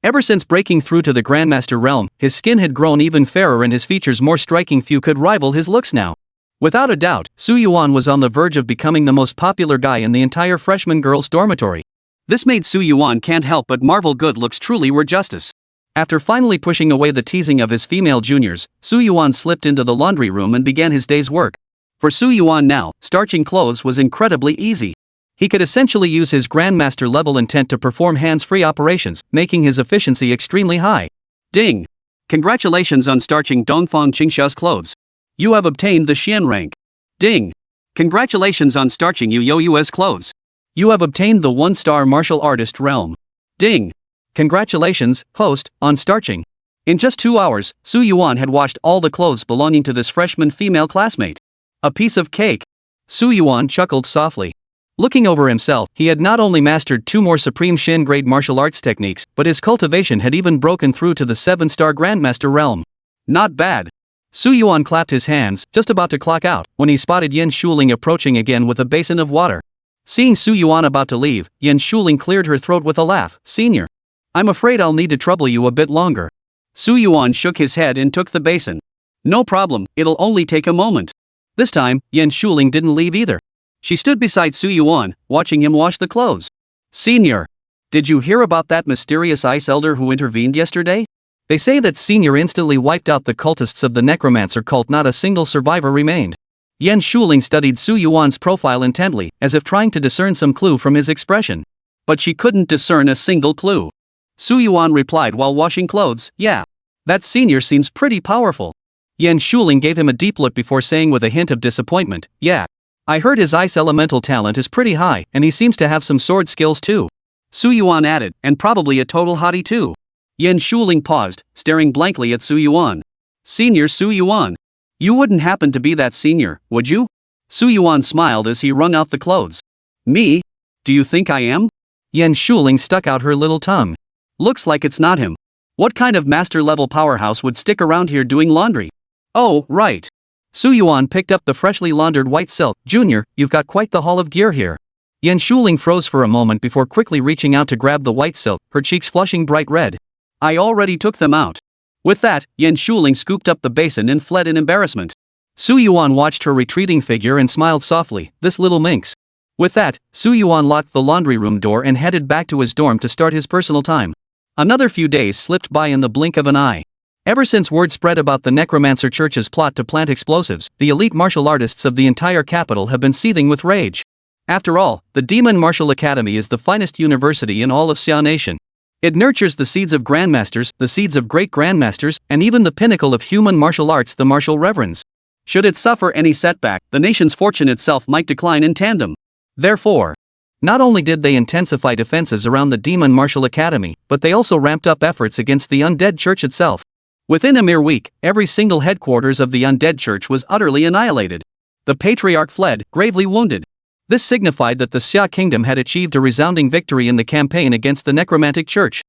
Ever since breaking through to the Grandmaster realm, his skin had grown even fairer and his features more striking. Few could rival his looks now. Without a doubt, Su Yuan was on the verge of becoming the most popular guy in the entire freshman girls' dormitory. This made Su Yuan can't help but marvel good looks truly were justice. After finally pushing away the teasing of his female juniors, Su Yuan slipped into the laundry room and began his day's work. For Su Yuan now, starching clothes was incredibly easy. He could essentially use his Grandmaster level intent to perform hands-free operations, making his efficiency extremely high. Ding! Congratulations on starching Dongfang Qingsha's clothes. You have obtained the Xian rank. Ding! Congratulations on starching Yu You's clothes. You have obtained the 1-star martial artist realm. Ding! Congratulations, host, on starching. In just 2 hours, Su Yuan had washed all the clothes belonging to this freshman female classmate. A piece of cake. Su Yuan chuckled softly. Looking over himself, he had not only mastered 2 more supreme Shin grade martial arts techniques, but his cultivation had even broken through to the 7-star Grandmaster realm. Not bad. Su Yuan clapped his hands, just about to clock out, when he spotted Yen Shuling approaching again with a basin of water. Seeing Su Yuan about to leave, Yen Shuling cleared her throat with a laugh. Senior. I'm afraid I'll need to trouble you a bit longer. Su Yuan shook his head and took the basin. No problem, it'll only take a moment. This time, Yen Shuling didn't leave either. She stood beside Su Yuan, watching him wash the clothes. Senior. Did you hear about that mysterious ice elder who intervened yesterday? They say that Senior instantly wiped out the cultists of the Necromancer cult. Not a single survivor remained. Yen Shuling studied Su Yuan's profile intently, as if trying to discern some clue from his expression. But she couldn't discern a single clue. Su Yuan replied while washing clothes, yeah. That Senior seems pretty powerful. Yen Shuling gave him a deep look before saying with a hint of disappointment, yeah. I heard his ice elemental talent is pretty high, and he seems to have some sword skills too. Su Yuan added, and probably a total hottie too. Yen Shuling paused, staring blankly at Su Yuan. Senior Su Yuan. You wouldn't happen to be that senior, would you? Su Yuan smiled as he wrung out the clothes. Me? Do you think I am? Yen Shuling stuck out her little tongue. Looks like it's not him. What kind of master-level powerhouse would stick around here doing laundry? Oh, right. Su Yuan picked up the freshly laundered white silk. Junior, you've got quite the haul of gear here. Yen Shuling froze for a moment before quickly reaching out to grab the white silk, her cheeks flushing bright red. I already took them out. With that, Yen Shuling scooped up the basin and fled in embarrassment. Su Yuan watched her retreating figure and smiled softly, this little minx. With that, Su Yuan locked the laundry room door and headed back to his dorm to start his personal time. Another few days slipped by in the blink of an eye. Ever since word spread about the Necromancer Church's plot to plant explosives, the elite martial artists of the entire capital have been seething with rage. After all, the Demon Martial Academy is the finest university in all of Xia Nation. It nurtures the seeds of grandmasters, the seeds of great grandmasters, and even the pinnacle of human martial arts, the martial reverends. Should it suffer any setback, the nation's fortune itself might decline in tandem. Therefore, not only did they intensify defenses around the Demon Martial Academy, but they also ramped up efforts against the Undead Church itself. Within a mere week, every single headquarters of the Undead Church was utterly annihilated. The Patriarch fled, gravely wounded. This signified that the Xia Kingdom had achieved a resounding victory in the campaign against the Necromantic Church.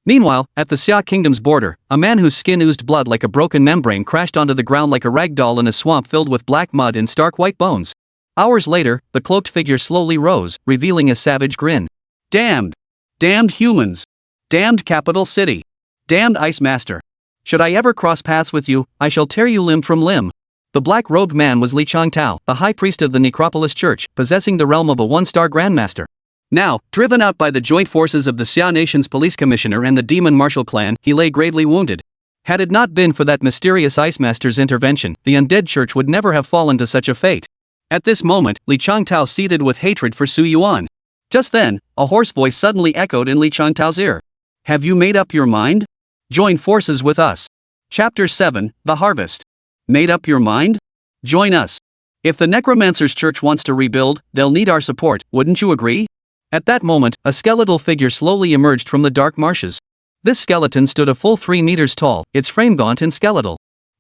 Meanwhile, at the Xia Kingdom's border, a man whose skin oozed blood like a broken membrane crashed onto the ground like a rag doll in a swamp filled with black mud and stark white bones. Hours later, the cloaked figure slowly rose, revealing a savage grin. Damned! Damned humans! Damned capital city! Damned Ice Master! Should I ever cross paths with you, I shall tear you limb from limb. The black-robed man was Li Changtao, the high priest of the Necropolis Church, possessing the realm of a 1-star Grandmaster. Now, driven out by the joint forces of the Xia Nation's police commissioner and the Demon Martial clan, he lay gravely wounded. Had it not been for that mysterious Ice Master's intervention, the Undead Church would never have fallen to such a fate. At this moment, Li Changtao seethed with hatred for Su Yuan. Just then, a hoarse voice suddenly echoed in Li Changtao's ear. Have you made up your mind? Join forces with us. Chapter 7, The Harvest. Made up your mind? Join us. If the Necromancer's Church wants to rebuild, they'll need our support, wouldn't you agree? At that moment, a skeletal figure slowly emerged from the dark marshes. This skeleton stood a full 3 meters tall, its frame gaunt and skeletal.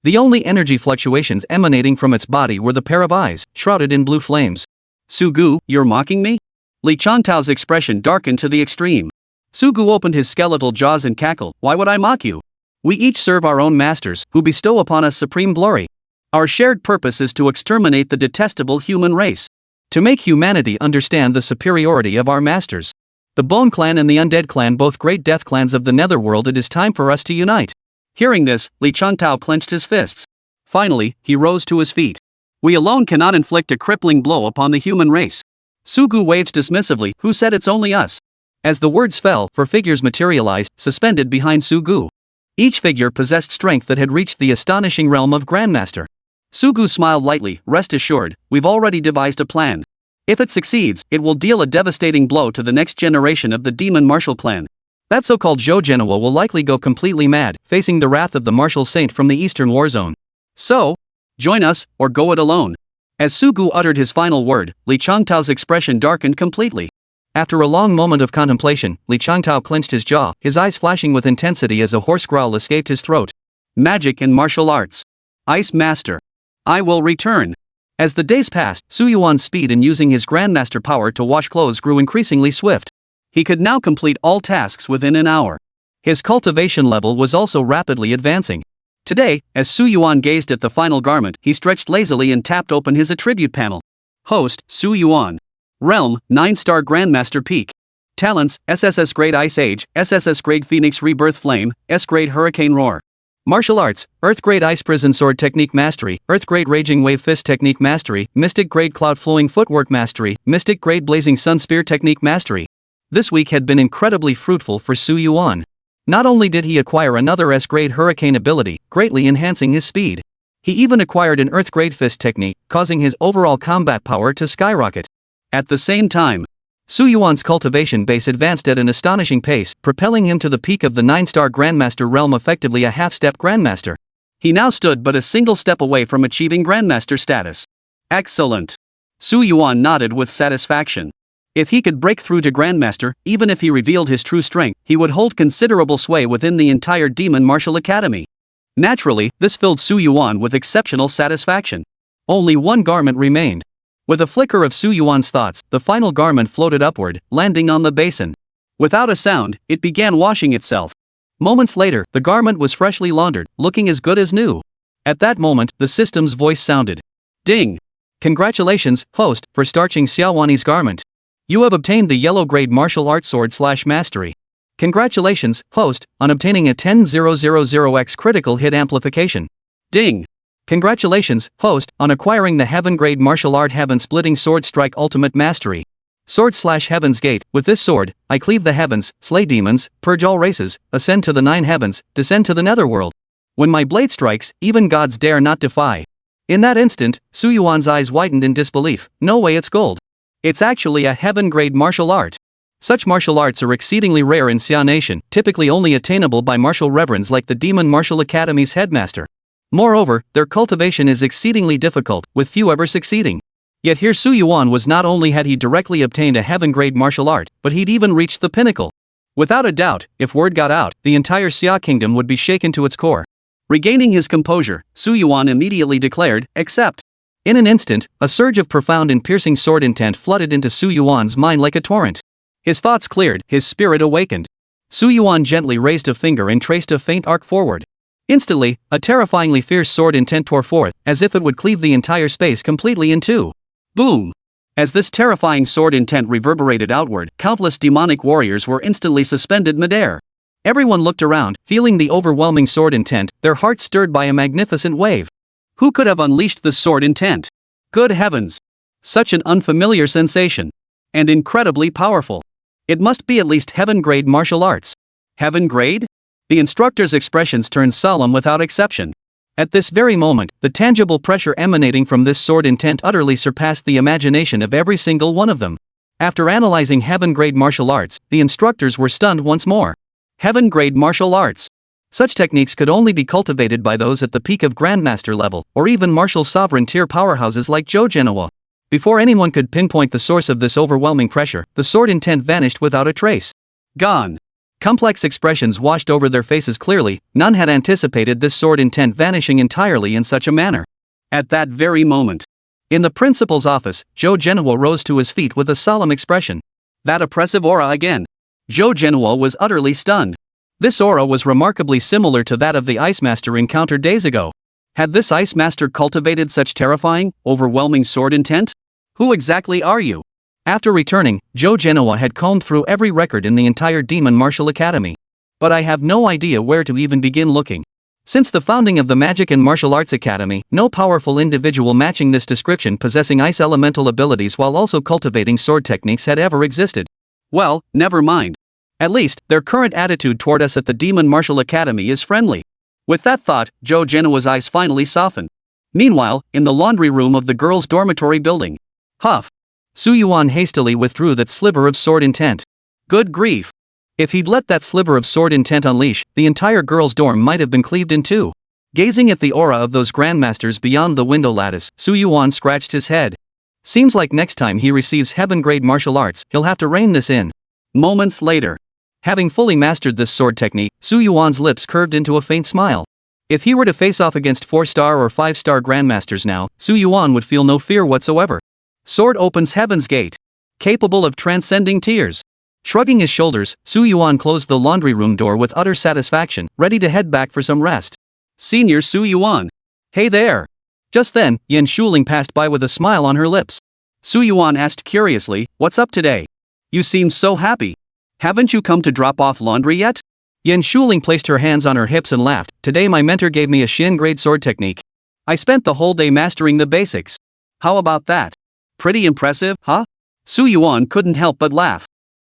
The only energy fluctuations emanating from its body were the pair of eyes, shrouded in blue flames. Sugu, you're mocking me? Li Changtao's expression darkened to the extreme. Sugu opened his skeletal jaws and cackled, why would I mock you? We each serve our own masters, who bestow upon us supreme glory. Our shared purpose is to exterminate the detestable human race. To make humanity understand the superiority of our masters. The Bone Clan and the Undead Clan, both great death clans of the Netherworld, it is time for us to unite. Hearing this, Li Changtao clenched his fists. Finally, he rose to his feet. We alone cannot inflict a crippling blow upon the human race. Sugu waved dismissively, who said it's only us? As the words fell, 4 figures materialized, suspended behind Sugu. Each figure possessed strength that had reached the astonishing realm of Grandmaster. Sugu smiled lightly, rest assured, we've already devised a plan. If it succeeds, it will deal a devastating blow to the next generation of the Demon Martial Clan. That so-called Zhou will likely go completely mad, facing the wrath of the Martial Saint from the Eastern War Zone. So, join us, or go it alone. As Sugu uttered his final word, Li Changtao's expression darkened completely. After a long moment of contemplation, Li Changtao clenched his jaw, his eyes flashing with intensity as a hoarse growl escaped his throat. Magic and martial arts. Ice Master. I will return. As the days passed, Su Yuan's speed in using his Grandmaster power to wash clothes grew increasingly swift. He could now complete all tasks within an hour. His cultivation level was also rapidly advancing. Today, as Su Yuan gazed at the final garment, he stretched lazily and tapped open his attribute panel. Host, Su Yuan. Realm, 9-star Grandmaster Peak. Talents, SSS-grade Ice Age, SSS-grade Phoenix Rebirth Flame, S-grade Hurricane Roar. Martial Arts, Earth-grade Ice Prison Sword Technique Mastery, Earth-grade Raging Wave Fist Technique Mastery, Mystic-grade Cloud Flowing Footwork Mastery, Mystic-grade Blazing Sun Spear Technique Mastery. This week had been incredibly fruitful for Su Yuan. Not only did he acquire another S-grade Hurricane ability, greatly enhancing his speed. He even acquired an Earth-grade Fist technique, causing his overall combat power to skyrocket. At the same time, Su Yuan's cultivation base advanced at an astonishing pace, propelling him to the peak of the 9-star Grandmaster realm, effectively a half-step Grandmaster. He now stood but a single step away from achieving Grandmaster status. Excellent. Su Yuan nodded with satisfaction. If he could break through to Grandmaster, even if he revealed his true strength, he would hold considerable sway within the entire Demon Martial Academy. Naturally, this filled Su Yuan with exceptional satisfaction. Only one garment remained. With a flicker of Su Yuan's thoughts, the final garment floated upward, landing on the basin. Without a sound, it began washing itself. Moments later, the garment was freshly laundered, looking as good as new. At that moment, the system's voice sounded. Ding! Congratulations, host, for starching Xiaowani's garment. You have obtained the yellow-grade martial arts sword/mastery. Congratulations, host, on obtaining a 10,000x critical hit amplification. Ding! Congratulations, host, on acquiring the Heaven-grade martial art Heaven-splitting sword strike ultimate mastery. Sword/Heaven's Gate. With this sword, I cleave the heavens, slay demons, purge all races, ascend to the 9 heavens, descend to the netherworld. When my blade strikes, even gods dare not defy. In that instant, Su Yuan's eyes widened in disbelief. No way, it's gold. It's actually a Heaven-grade martial art. Such martial arts are exceedingly rare in Xia Nation, typically only attainable by martial reverends like the Demon Martial Academy's headmaster. Moreover, their cultivation is exceedingly difficult, with few ever succeeding. Yet here Su Yuan was, not only had he directly obtained a Heaven-grade martial art, but he'd even reached the pinnacle. Without a doubt, if word got out, the entire Xia kingdom would be shaken to its core. Regaining his composure, Su Yuan immediately declared, accept. In an instant, a surge of profound and piercing sword intent flooded into Su Yuan's mind like a torrent. His thoughts cleared, his spirit awakened. Su Yuan gently raised a finger and traced a faint arc forward. Instantly, a terrifyingly fierce sword intent tore forth, as if it would cleave the entire space completely in two. Boom! As this terrifying sword intent reverberated outward, countless demonic warriors were instantly suspended midair. Everyone looked around, feeling the overwhelming sword intent, their hearts stirred by a magnificent wave. Who could have unleashed this sword intent? Good heavens! Such an unfamiliar sensation. And incredibly powerful. It must be at least Heaven-grade martial arts. Heaven-grade? The instructor's expressions turned solemn without exception. At this very moment, the tangible pressure emanating from this sword intent utterly surpassed the imagination of every single one of them. After analyzing Heaven-grade martial arts, the instructors were stunned once more. Heaven-grade martial arts. Such techniques could only be cultivated by those at the peak of Grandmaster level, or even martial sovereign tier powerhouses like Zhou. Before anyone could pinpoint the source of this overwhelming pressure, the sword intent vanished without a trace. Gone. Complex expressions washed over their faces clearly, none had anticipated this sword intent vanishing entirely in such a manner. At that very moment, in the principal's office, Joe Genoa rose to his feet with a solemn expression. That oppressive aura again. Joe Genoa was utterly stunned. This aura was remarkably similar to that of the Ice Master encountered days ago. Had this Ice Master cultivated such terrifying, overwhelming sword intent? Who exactly are you? After returning, Joe Genoa had combed through every record in the entire Demon Martial Academy. But I have no idea where to even begin looking. Since the founding of the Magic and Martial Arts Academy, no powerful individual matching this description possessing ice elemental abilities while also cultivating sword techniques had ever existed. Well, never mind. At least, their current attitude toward us at the Demon Martial Academy is friendly. With that thought, Joe Genoa's eyes finally softened. Meanwhile, in the laundry room of the girls' dormitory building. Huff. Su Yuan hastily withdrew that sliver of sword intent. Good grief. If he'd let that sliver of sword intent unleash, the entire girls' dorm might have been cleaved in two. Gazing at the aura of those grandmasters beyond the window lattice, Su Yuan scratched his head. Seems like next time he receives heaven-grade martial arts, he'll have to rein this in. Moments later. Having fully mastered this sword technique, Su Yuan's lips curved into a faint smile. If he were to face off against 4-star or 5-star grandmasters now, Su Yuan would feel no fear whatsoever. Sword opens heaven's gate. Capable of transcending tears. Shrugging his shoulders, Su Yuan closed the laundry room door with utter satisfaction, ready to head back for some rest. Senior Su Yuan. Hey there. Just then, Yan Shuling passed by with a smile on her lips. Su Yuan asked curiously, what's up today? You seem so happy. Haven't you come to drop off laundry yet? Yan Shuling placed her hands on her hips and laughed. Today my mentor gave me a Shin-grade sword technique. I spent the whole day mastering the basics. How about that? Pretty impressive, huh? Su Yuan couldn't help but laugh.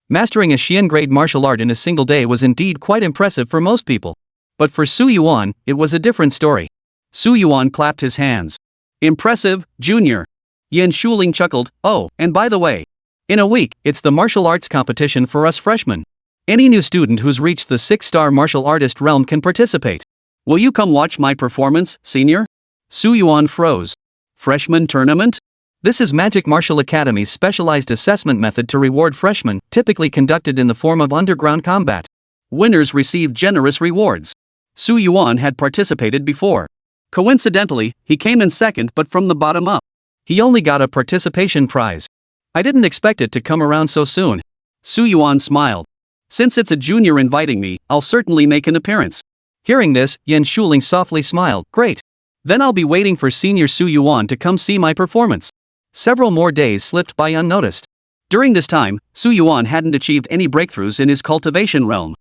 Mastering a Xian-grade martial art in a single day was indeed quite impressive for most people. But for Su Yuan, it was a different story. Su Yuan clapped his hands. Impressive, Junior. Yan Shuling chuckled. Oh, and by the way, in a week, it's the martial arts competition for us freshmen. Any new student who's reached the 6-star martial artist realm can participate. Will you come watch my performance, Senior? Su Yuan froze. Freshman tournament? This is Magic Martial Academy's specialized assessment method to reward freshmen, typically conducted in the form of underground combat. Winners receive generous rewards. Su Yuan had participated before. Coincidentally, he came in second but from the bottom up. He only got a participation prize. I didn't expect it to come around so soon. Su Yuan smiled. Since it's a junior inviting me, I'll certainly make an appearance. Hearing this, Yan Shuling softly smiled. Great. Then I'll be waiting for Senior Su Yuan to come see my performance. Several more days slipped by unnoticed. During this time, Su Yuan hadn't achieved any breakthroughs in his cultivation realm.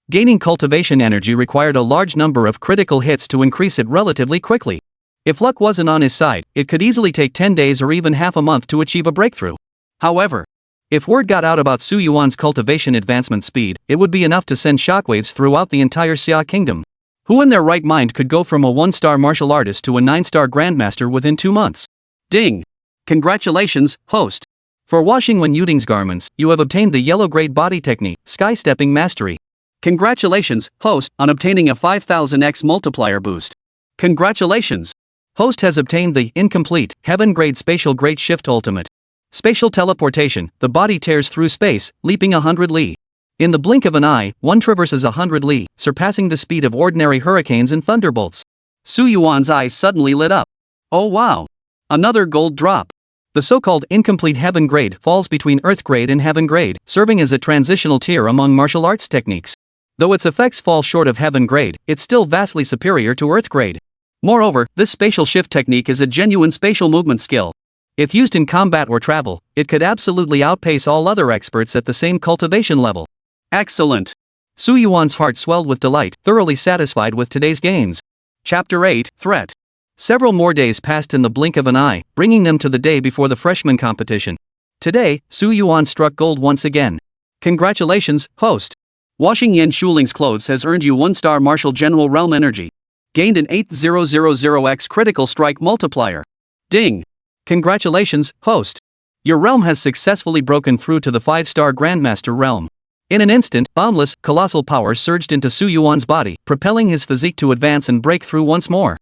Gaining cultivation energy required a large number of critical hits to increase it relatively quickly. If luck wasn't on his side, it could easily take 10 days or even half a month to achieve a breakthrough. However, if word got out about Su Yuan's cultivation advancement speed, it would be enough to send shockwaves throughout the entire Xia kingdom. Who in their right mind could go from a 1-star martial artist to a 9-star grandmaster within 2 months? Ding! Congratulations, host! For washing Wen Yuding's garments, you have obtained the yellow-grade body technique, Sky-Stepping Mastery. Congratulations, host, on obtaining a 5000x multiplier boost. Congratulations! Host has obtained the incomplete, heaven-grade spatial great shift ultimate. Spatial teleportation, the body tears through space, leaping 100 li. In the blink of an eye, one traverses 100 li, surpassing the speed of ordinary hurricanes and thunderbolts. Su Yuan's eyes suddenly lit up. Oh wow! Another gold drop. The so-called incomplete heaven grade falls between earth grade and heaven grade, serving as a transitional tier among martial arts techniques. Though its effects fall short of heaven grade, it's still vastly superior to earth grade. Moreover, this spatial shift technique is a genuine spatial movement skill. If used in combat or travel, it could absolutely outpace all other experts at the same cultivation level. Excellent! Su Yuan's heart swelled with delight, thoroughly satisfied with today's gains. Chapter 8, Threat. Several more days passed in the blink of an eye, bringing them to the day before the freshman competition. Today, Su Yuan struck gold once again. Congratulations, host! Washing Yan Shuling's clothes has earned you 1-star martial general realm energy. Gained an 8000x critical strike multiplier. Ding! Congratulations, host! Your realm has successfully broken through to the 5-star Grandmaster realm. In an instant, boundless, colossal power surged into Su Yuan's body, propelling his physique to advance and break through once more.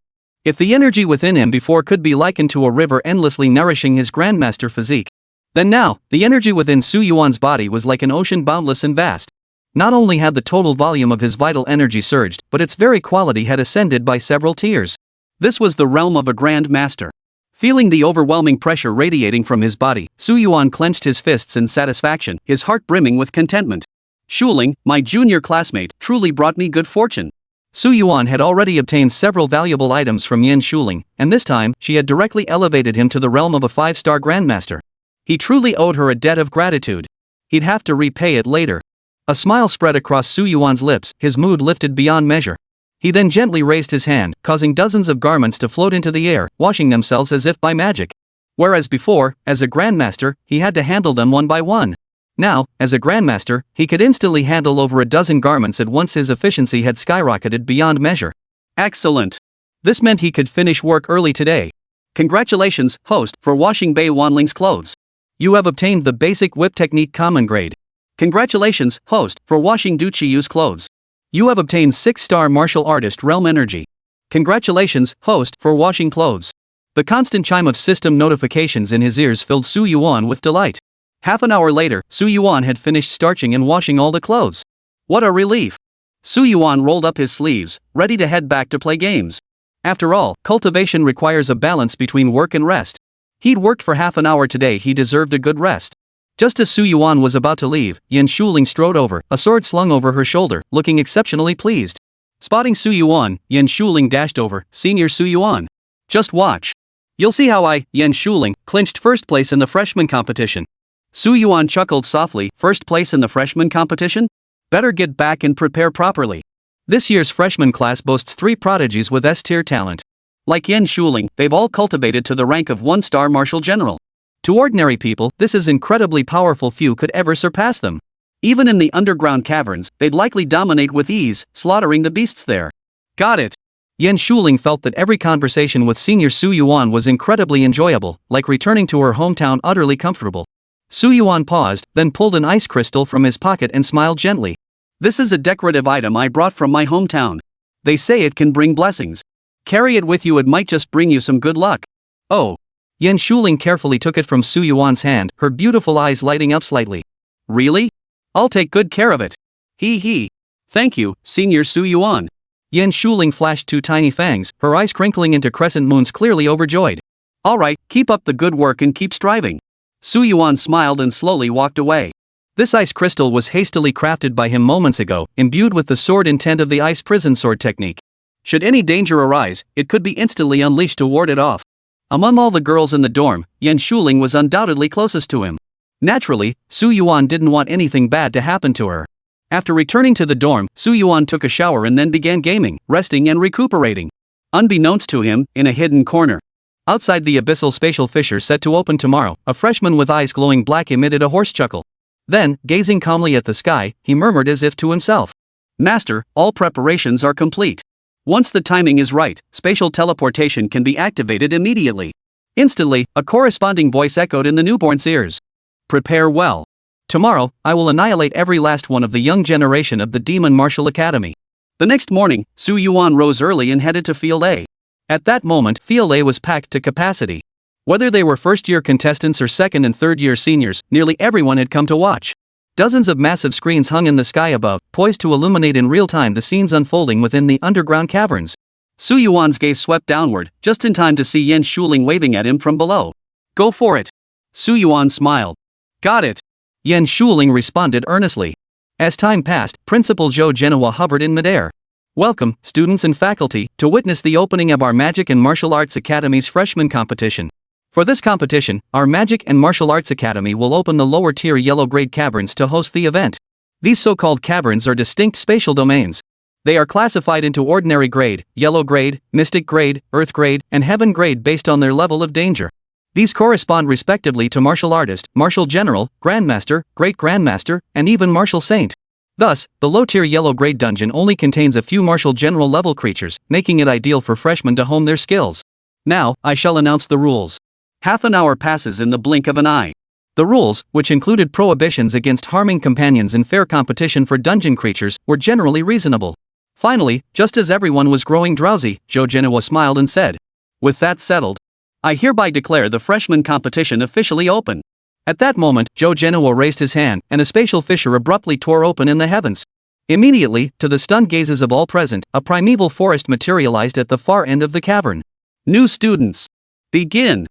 If the energy within him before could be likened to a river endlessly nourishing his Grandmaster physique, then now, the energy within Su Yuan's body was like an ocean boundless and vast. Not only had the total volume of his vital energy surged, but its very quality had ascended by several tiers. This was the realm of a Grand Master. Feeling the overwhelming pressure radiating from his body, Su Yuan clenched his fists in satisfaction, his heart brimming with contentment. Shuling, my junior classmate, truly brought me good fortune. Su Yuan had already obtained several valuable items from Yin Shuling, and this time, she had directly elevated him to the realm of a 5-star Grandmaster. He truly owed her a debt of gratitude. He'd have to repay it later. A smile spread across Su Yuan's lips, his mood lifted beyond measure. He then gently raised his hand, causing dozens of garments to float into the air, washing themselves as if by magic. Whereas before, as a Grandmaster, he had to handle them one by one. Now, as a Grandmaster, he could instantly handle over a dozen garments at once. His efficiency had skyrocketed beyond measure. Excellent! This meant he could finish work early today. Congratulations, host, for washing Bei Wanling's clothes. You have obtained the basic whip technique common grade. Congratulations, host, for washing Du Chiyu's clothes. You have obtained 6-star martial artist realm energy. Congratulations, host, for washing clothes. The constant chime of system notifications in his ears filled Su Yuan with delight. Half an hour later, Su Yuan had finished starching and washing all the clothes. What a relief! Su Yuan rolled up his sleeves, ready to head back to play games. After all, cultivation requires a balance between work and rest. He'd worked for half an hour today, he deserved a good rest. Just as Su Yuan was about to leave, Yin Shuling strode over, a sword slung over her shoulder, looking exceptionally pleased. Spotting Su Yuan, Yin Shuling dashed over, Senior Su Yuan. Just watch. You'll see how Yin Shuling, clinched first place in the freshman competition. Su Yuan chuckled softly, first place in the freshman competition? Better get back and prepare properly. This year's freshman class boasts 3 prodigies with S-tier talent. Like Yin Shuling, they've all cultivated to the rank of 1-star martial general. To ordinary people, this is incredibly powerful, few could ever surpass them. Even in the underground caverns, they'd likely dominate with ease, slaughtering the beasts there. Got it. Yin Shuling felt that every conversation with Senior Su Yuan was incredibly enjoyable, like returning to her hometown utterly comfortable. Su Yuan paused, then pulled an ice crystal from his pocket and smiled gently. This is a decorative item I brought from my hometown. They say it can bring blessings. Carry it with you, it might just bring you some good luck. Oh. Yin Shuling carefully took it from Su Yuan's hand, her beautiful eyes lighting up slightly. Really? I'll take good care of it. He. Thank you, Senior Su Yuan. Yin Shuling flashed 2 tiny fangs, her eyes crinkling into crescent moons, clearly overjoyed. Alright, keep up the good work and keep striving. Su Yuan smiled and slowly walked away. This ice crystal was hastily crafted by him moments ago, imbued with the sword intent of the ice prison sword technique. Should any danger arise, it could be instantly unleashed to ward it off. Among all the girls in the dorm, Yin Shuling was undoubtedly closest to him. Naturally, Su Yuan didn't want anything bad to happen to her. After returning to the dorm, Su Yuan took a shower and then began gaming, resting and recuperating. Unbeknownst to him, in a hidden corner. Outside the Abyssal Spatial Fissure set to open tomorrow, a freshman with eyes glowing black emitted a hoarse chuckle. Then, gazing calmly at the sky, he murmured as if to himself. Master, all preparations are complete. Once the timing is right, spatial teleportation can be activated immediately. Instantly, a corresponding voice echoed in the newborn's ears. Prepare well. Tomorrow, I will annihilate every last one of the young generation of the Demon Martial Academy. The next morning, Su Yuan rose early and headed to Field A. At that moment, Field A was packed to capacity. Whether they were first-year contestants or second- and third-year seniors, nearly everyone had come to watch. Dozens of massive screens hung in the sky above, poised to illuminate in real time the scenes unfolding within the underground caverns. Su Yuan's gaze swept downward, just in time to see Yin Shuling waving at him from below. Go for it. Su Yuan smiled. Got it. Yin Shuling responded earnestly. As time passed, Principal Zhou Genhua hovered in midair. Welcome, students and faculty, to witness the opening of our Magic and Martial Arts Academy's freshman competition. For this competition, our Magic and Martial Arts Academy will open the lower-tier yellow-grade caverns to host the event. These so-called caverns are distinct spatial domains. They are classified into Ordinary Grade, Yellow Grade, Mystic Grade, Earth Grade, and Heaven Grade based on their level of danger. These correspond respectively to Martial Artist, Martial General, Grandmaster, Great Grandmaster, and even Martial Saint. Thus, the low-tier yellow-grade dungeon only contains a few Martial General-level creatures, making it ideal for freshmen to hone their skills. Now, I shall announce the rules. Half an hour passes in the blink of an eye. The rules, which included prohibitions against harming companions and fair competition for dungeon creatures, were generally reasonable. Finally, just as everyone was growing drowsy, Zhou Genhua smiled and said, with that settled, I hereby declare the freshman competition officially open. At that moment, Joe Genoa raised his hand, and a spatial fissure abruptly tore open in the heavens. Immediately, to the stunned gazes of all present, a primeval forest materialized at the far end of the cavern. New students. Begin.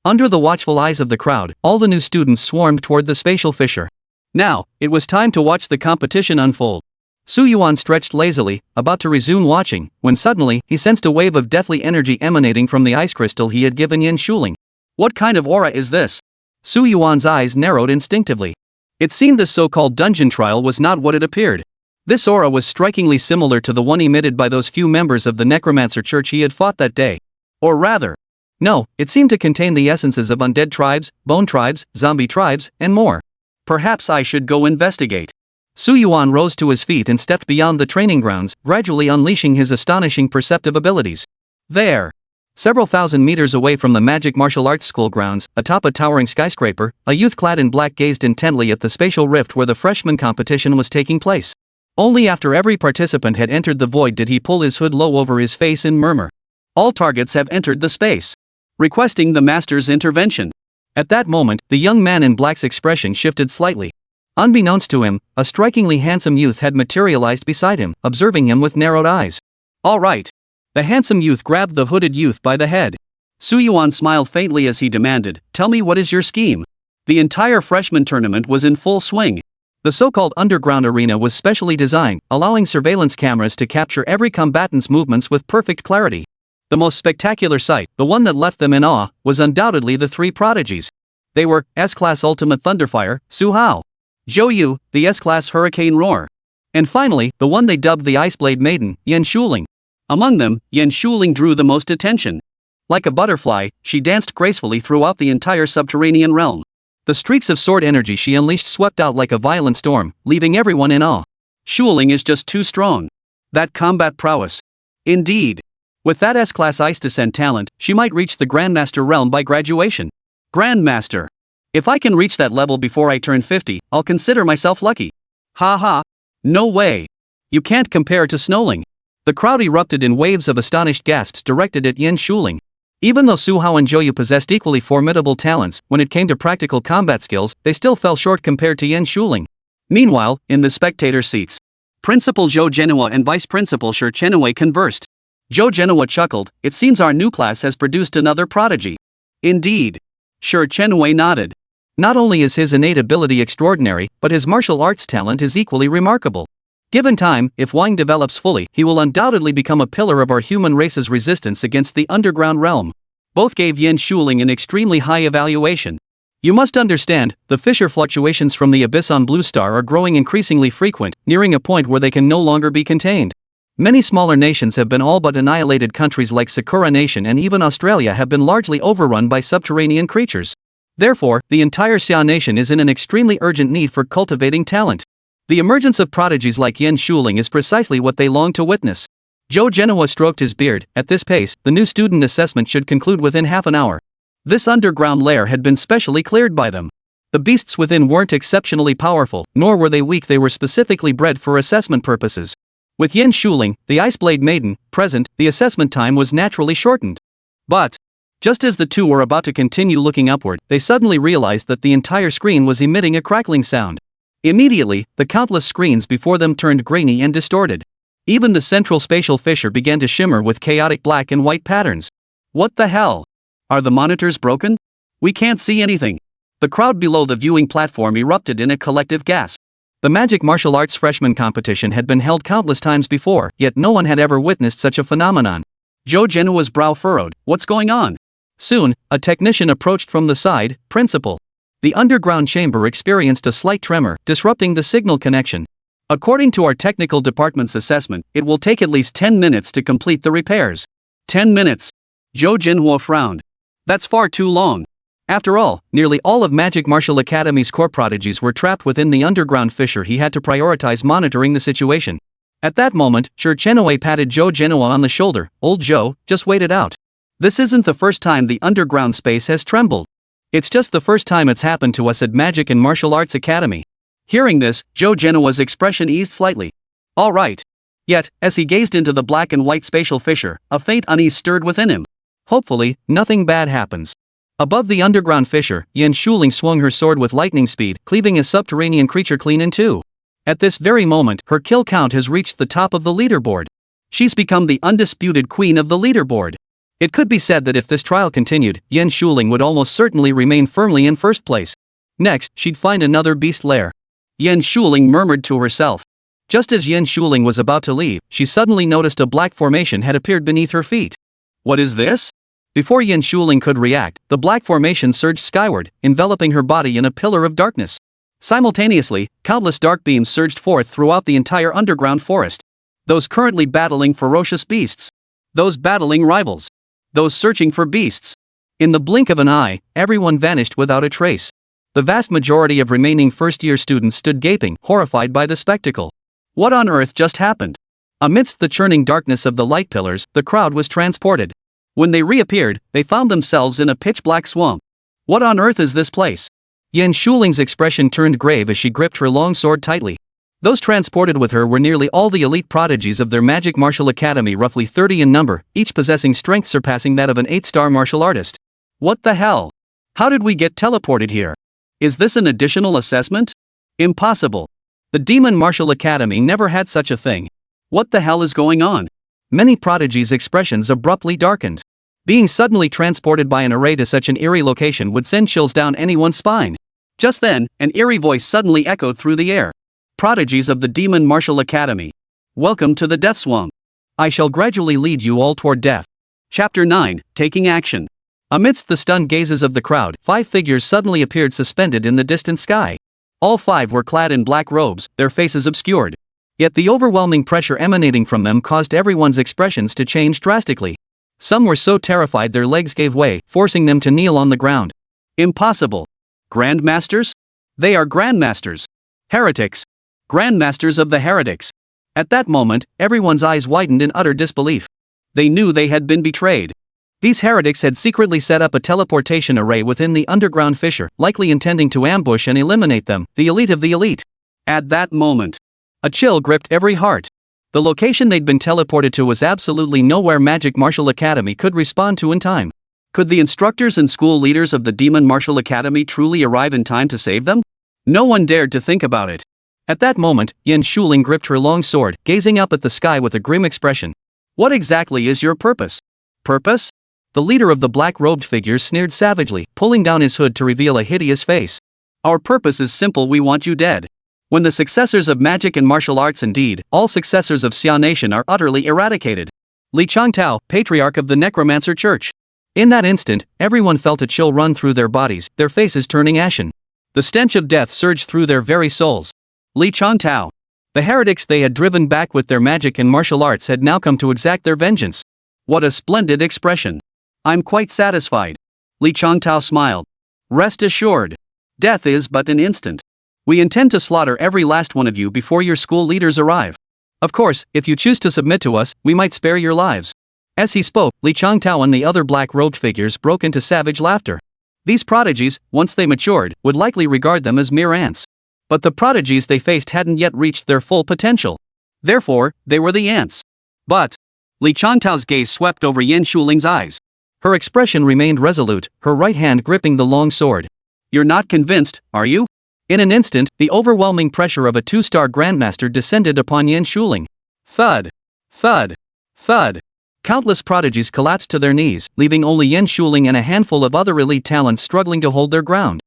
Under the watchful eyes of the crowd, all the new students swarmed toward the spatial fissure. Now, it was time to watch the competition unfold. Su Yuan stretched lazily, about to resume watching, when suddenly, he sensed a wave of deathly energy emanating from the ice crystal he had given Yin Shuling. What kind of aura is this? Su Yuan's eyes narrowed instinctively. It seemed this so-called dungeon trial was not what it appeared. This aura was strikingly similar to the one emitted by those few members of the Necromancer Church he had fought that day. Or rather, no, it seemed to contain the essences of undead tribes, bone tribes, zombie tribes, and more. Perhaps I should go investigate. Su Yuan rose to his feet and stepped beyond the training grounds, gradually unleashing his astonishing perceptive abilities. There. Several thousand meters away from the magic martial arts school grounds, atop a towering skyscraper, a youth clad in black gazed intently at the spatial rift where the freshman competition was taking place. Only after every participant had entered the void did he pull his hood low over his face and murmur. All targets have entered the space. Requesting the master's intervention. At that moment, the young man in black's expression shifted slightly. Unbeknownst to him, a strikingly handsome youth had materialized beside him, observing him with narrowed eyes. All right. The handsome youth grabbed the hooded youth by the head. Su Yuan smiled faintly as he demanded, "Tell me, what is your scheme?" The entire freshman tournament was in full swing. The so-called underground arena was specially designed, allowing surveillance cameras to capture every combatant's movements with perfect clarity. The most spectacular sight, the one that left them in awe, was undoubtedly the three prodigies. They were S-Class Ultimate Thunderfire, Su Hao; Zhou Yu, the S-Class Hurricane Roar; and finally, the one they dubbed the Iceblade Maiden, Yin Shuling. Among them, Yin Shuling drew the most attention. Like a butterfly, she danced gracefully throughout the entire subterranean realm. The streaks of sword energy she unleashed swept out like a violent storm, leaving everyone in awe. Shuling is just too strong. That combat prowess. Indeed. With that S-Class Ice Descent talent, she might reach the Grandmaster realm by graduation. Grandmaster. If I can reach that level before I turn 50, I'll consider myself lucky. Ha ha. No way. You can't compare to Snowling. The crowd erupted in waves of astonished gasps directed at Yin Shuling. Even though Su Hao and Zhou Yu possessed equally formidable talents, when it came to practical combat skills, they still fell short compared to Yin Shuling. Meanwhile, in the spectator seats, Principal Zhou Genoa and Vice Principal Shi Chenwei conversed. Zhou Genoa chuckled, "It seems our new class has produced another prodigy." Indeed. Shi Chenwei nodded. Not only is his innate ability extraordinary, but his martial arts talent is equally remarkable. Given time, if Wang develops fully, he will undoubtedly become a pillar of our human race's resistance against the underground realm. Both gave Yin Shuling an extremely high evaluation. You must understand, the fissure fluctuations from the abyss on Blue Star are growing increasingly frequent, nearing a point where they can no longer be contained. Many smaller nations have been all but annihilated. Countries like Sakura Nation and even Australia have been largely overrun by subterranean creatures. Therefore, the entire Xia Nation is in an extremely urgent need for cultivating talent. The emergence of prodigies like Yin Shuling is precisely what they long to witness. Zhou Genoa stroked his beard. At this pace, the new student assessment should conclude within half an hour. This underground lair had been specially cleared by them. The beasts within weren't exceptionally powerful, nor were they weak. They were specifically bred for assessment purposes. With Yin Shuling, the Iceblade Maiden, present, the assessment time was naturally shortened. But, just as the two were about to continue looking upward, they suddenly realized that the entire screen was emitting a crackling sound. Immediately, the countless screens before them turned grainy and distorted. Even the central spatial fissure began to shimmer with chaotic black and white patterns. What the hell? Are the monitors broken? We can't see anything. The crowd below the viewing platform erupted in a collective gasp. The magic martial arts freshman competition had been held countless times before, yet no one had ever witnessed such a phenomenon. Zhou Genoa's brow furrowed. What's going on? Soon, a technician approached from the side. Principal. The underground chamber experienced a slight tremor, disrupting the signal connection. According to our technical department's assessment, it will take at least 10 minutes to complete the repairs. 10 minutes. Zhou Jinhua frowned. That's far too long. After all, nearly all of Magic Martial Academy's core prodigies were trapped within the underground fissure. He had to prioritize monitoring the situation. At that moment, Shi Chenwei patted Zhou Genoa on the shoulder. Old Zhou, just wait it out. This isn't the first time the underground space has trembled. It's just the first time it's happened to us at Magic and Martial Arts Academy. Hearing this, Zhou Genoa's expression eased slightly. All right. Yet, as he gazed into the black and white spatial fissure, a faint unease stirred within him. Hopefully, nothing bad happens. Above the underground fissure, Yan Shuling swung her sword with lightning speed, cleaving a subterranean creature clean in two. At this very moment, her kill count has reached the top of the leaderboard. She's become the undisputed queen of the leaderboard. It could be said that if this trial continued, Yan Shuling would almost certainly remain firmly in first place. Next, she'd find another beast lair. Yan Shuling murmured to herself. Just as Yan Shuling was about to leave, she suddenly noticed a black formation had appeared beneath her feet. What is this? Before Yan Shuling could react, the black formation surged skyward, enveloping her body in a pillar of darkness. Simultaneously, countless dark beams surged forth throughout the entire underground forest. Those currently battling ferocious beasts. Those battling rivals. Those searching for beasts. In the blink of an eye, everyone vanished without a trace. The vast majority of remaining first-year students stood gaping, horrified by the spectacle. What on earth just happened? Amidst the churning darkness of the light pillars, the crowd was transported. When they reappeared, they found themselves in a pitch-black swamp. What on earth is this place? Yan Shuling's expression turned grave as she gripped her long sword tightly. Those transported with her were nearly all the elite prodigies of their magic martial academy, roughly 30 in number, each possessing strength surpassing that of an 8-star martial artist. What the hell? How did we get teleported here? Is this an additional assessment? Impossible. The Demon Martial Academy never had such a thing. What the hell is going on? Many prodigies' expressions abruptly darkened. Being suddenly transported by an array to such an eerie location would send chills down anyone's spine. Just then, an eerie voice suddenly echoed through the air. Prodigies of the Demon Martial Academy. Welcome to the Death Swamp. I shall gradually lead you all toward death. Chapter 9, Taking Action. Amidst the stunned gazes of the crowd, 5 figures suddenly appeared suspended in the distant sky. All 5 were clad in black robes, their faces obscured. Yet the overwhelming pressure emanating from them caused everyone's expressions to change drastically. Some were so terrified their legs gave way, forcing them to kneel on the ground. Impossible. Grandmasters? They are grandmasters. Heretics. Grandmasters of the heretics. At that moment, everyone's eyes widened in utter disbelief. They knew they had been betrayed. These heretics had secretly set up a teleportation array within the underground fissure, likely intending to ambush and eliminate them, the elite of the elite. At that moment, a chill gripped every heart. The location they'd been teleported to was absolutely nowhere Magic Martial Academy could respond to in time. Could the instructors and school leaders of the Demon Martial Academy truly arrive in time to save them? No one dared to think about it. At that moment, Yan Shuling gripped her long sword, gazing up at the sky with a grim expression. What exactly is your purpose? Purpose? The leader of the black-robed figures sneered savagely, pulling down his hood to reveal a hideous face. Our purpose is simple: we want you dead. When the successors of magic and martial arts, indeed, all successors of Xia Nation, are utterly eradicated. Li Changtao, patriarch of the Necromancer Church. In that instant, everyone felt a chill run through their bodies, their faces turning ashen. The stench of death surged through their very souls. Li Changtao. The heretics they had driven back with their magic and martial arts had now come to exact their vengeance. What a splendid expression. I'm quite satisfied. Li Changtao smiled. Rest assured. Death is but an instant. We intend to slaughter every last one of you before your school leaders arrive. Of course, if you choose to submit to us, we might spare your lives. As he spoke, Li Changtao and the other black-robed figures broke into savage laughter. These prodigies, once they matured, would likely regard them as mere ants. But the prodigies they faced hadn't yet reached their full potential. Therefore, they were the ants. But Li Changtao's gaze swept over Yan Shuling's eyes. Her expression remained resolute, her right hand gripping the long sword. You're not convinced, are you? In an instant, the overwhelming pressure of a 2-star grandmaster descended upon Yan Shuling. Thud. Thud. Thud. Countless prodigies collapsed to their knees, leaving only Yan Shuling and a handful of other elite talents struggling to hold their ground.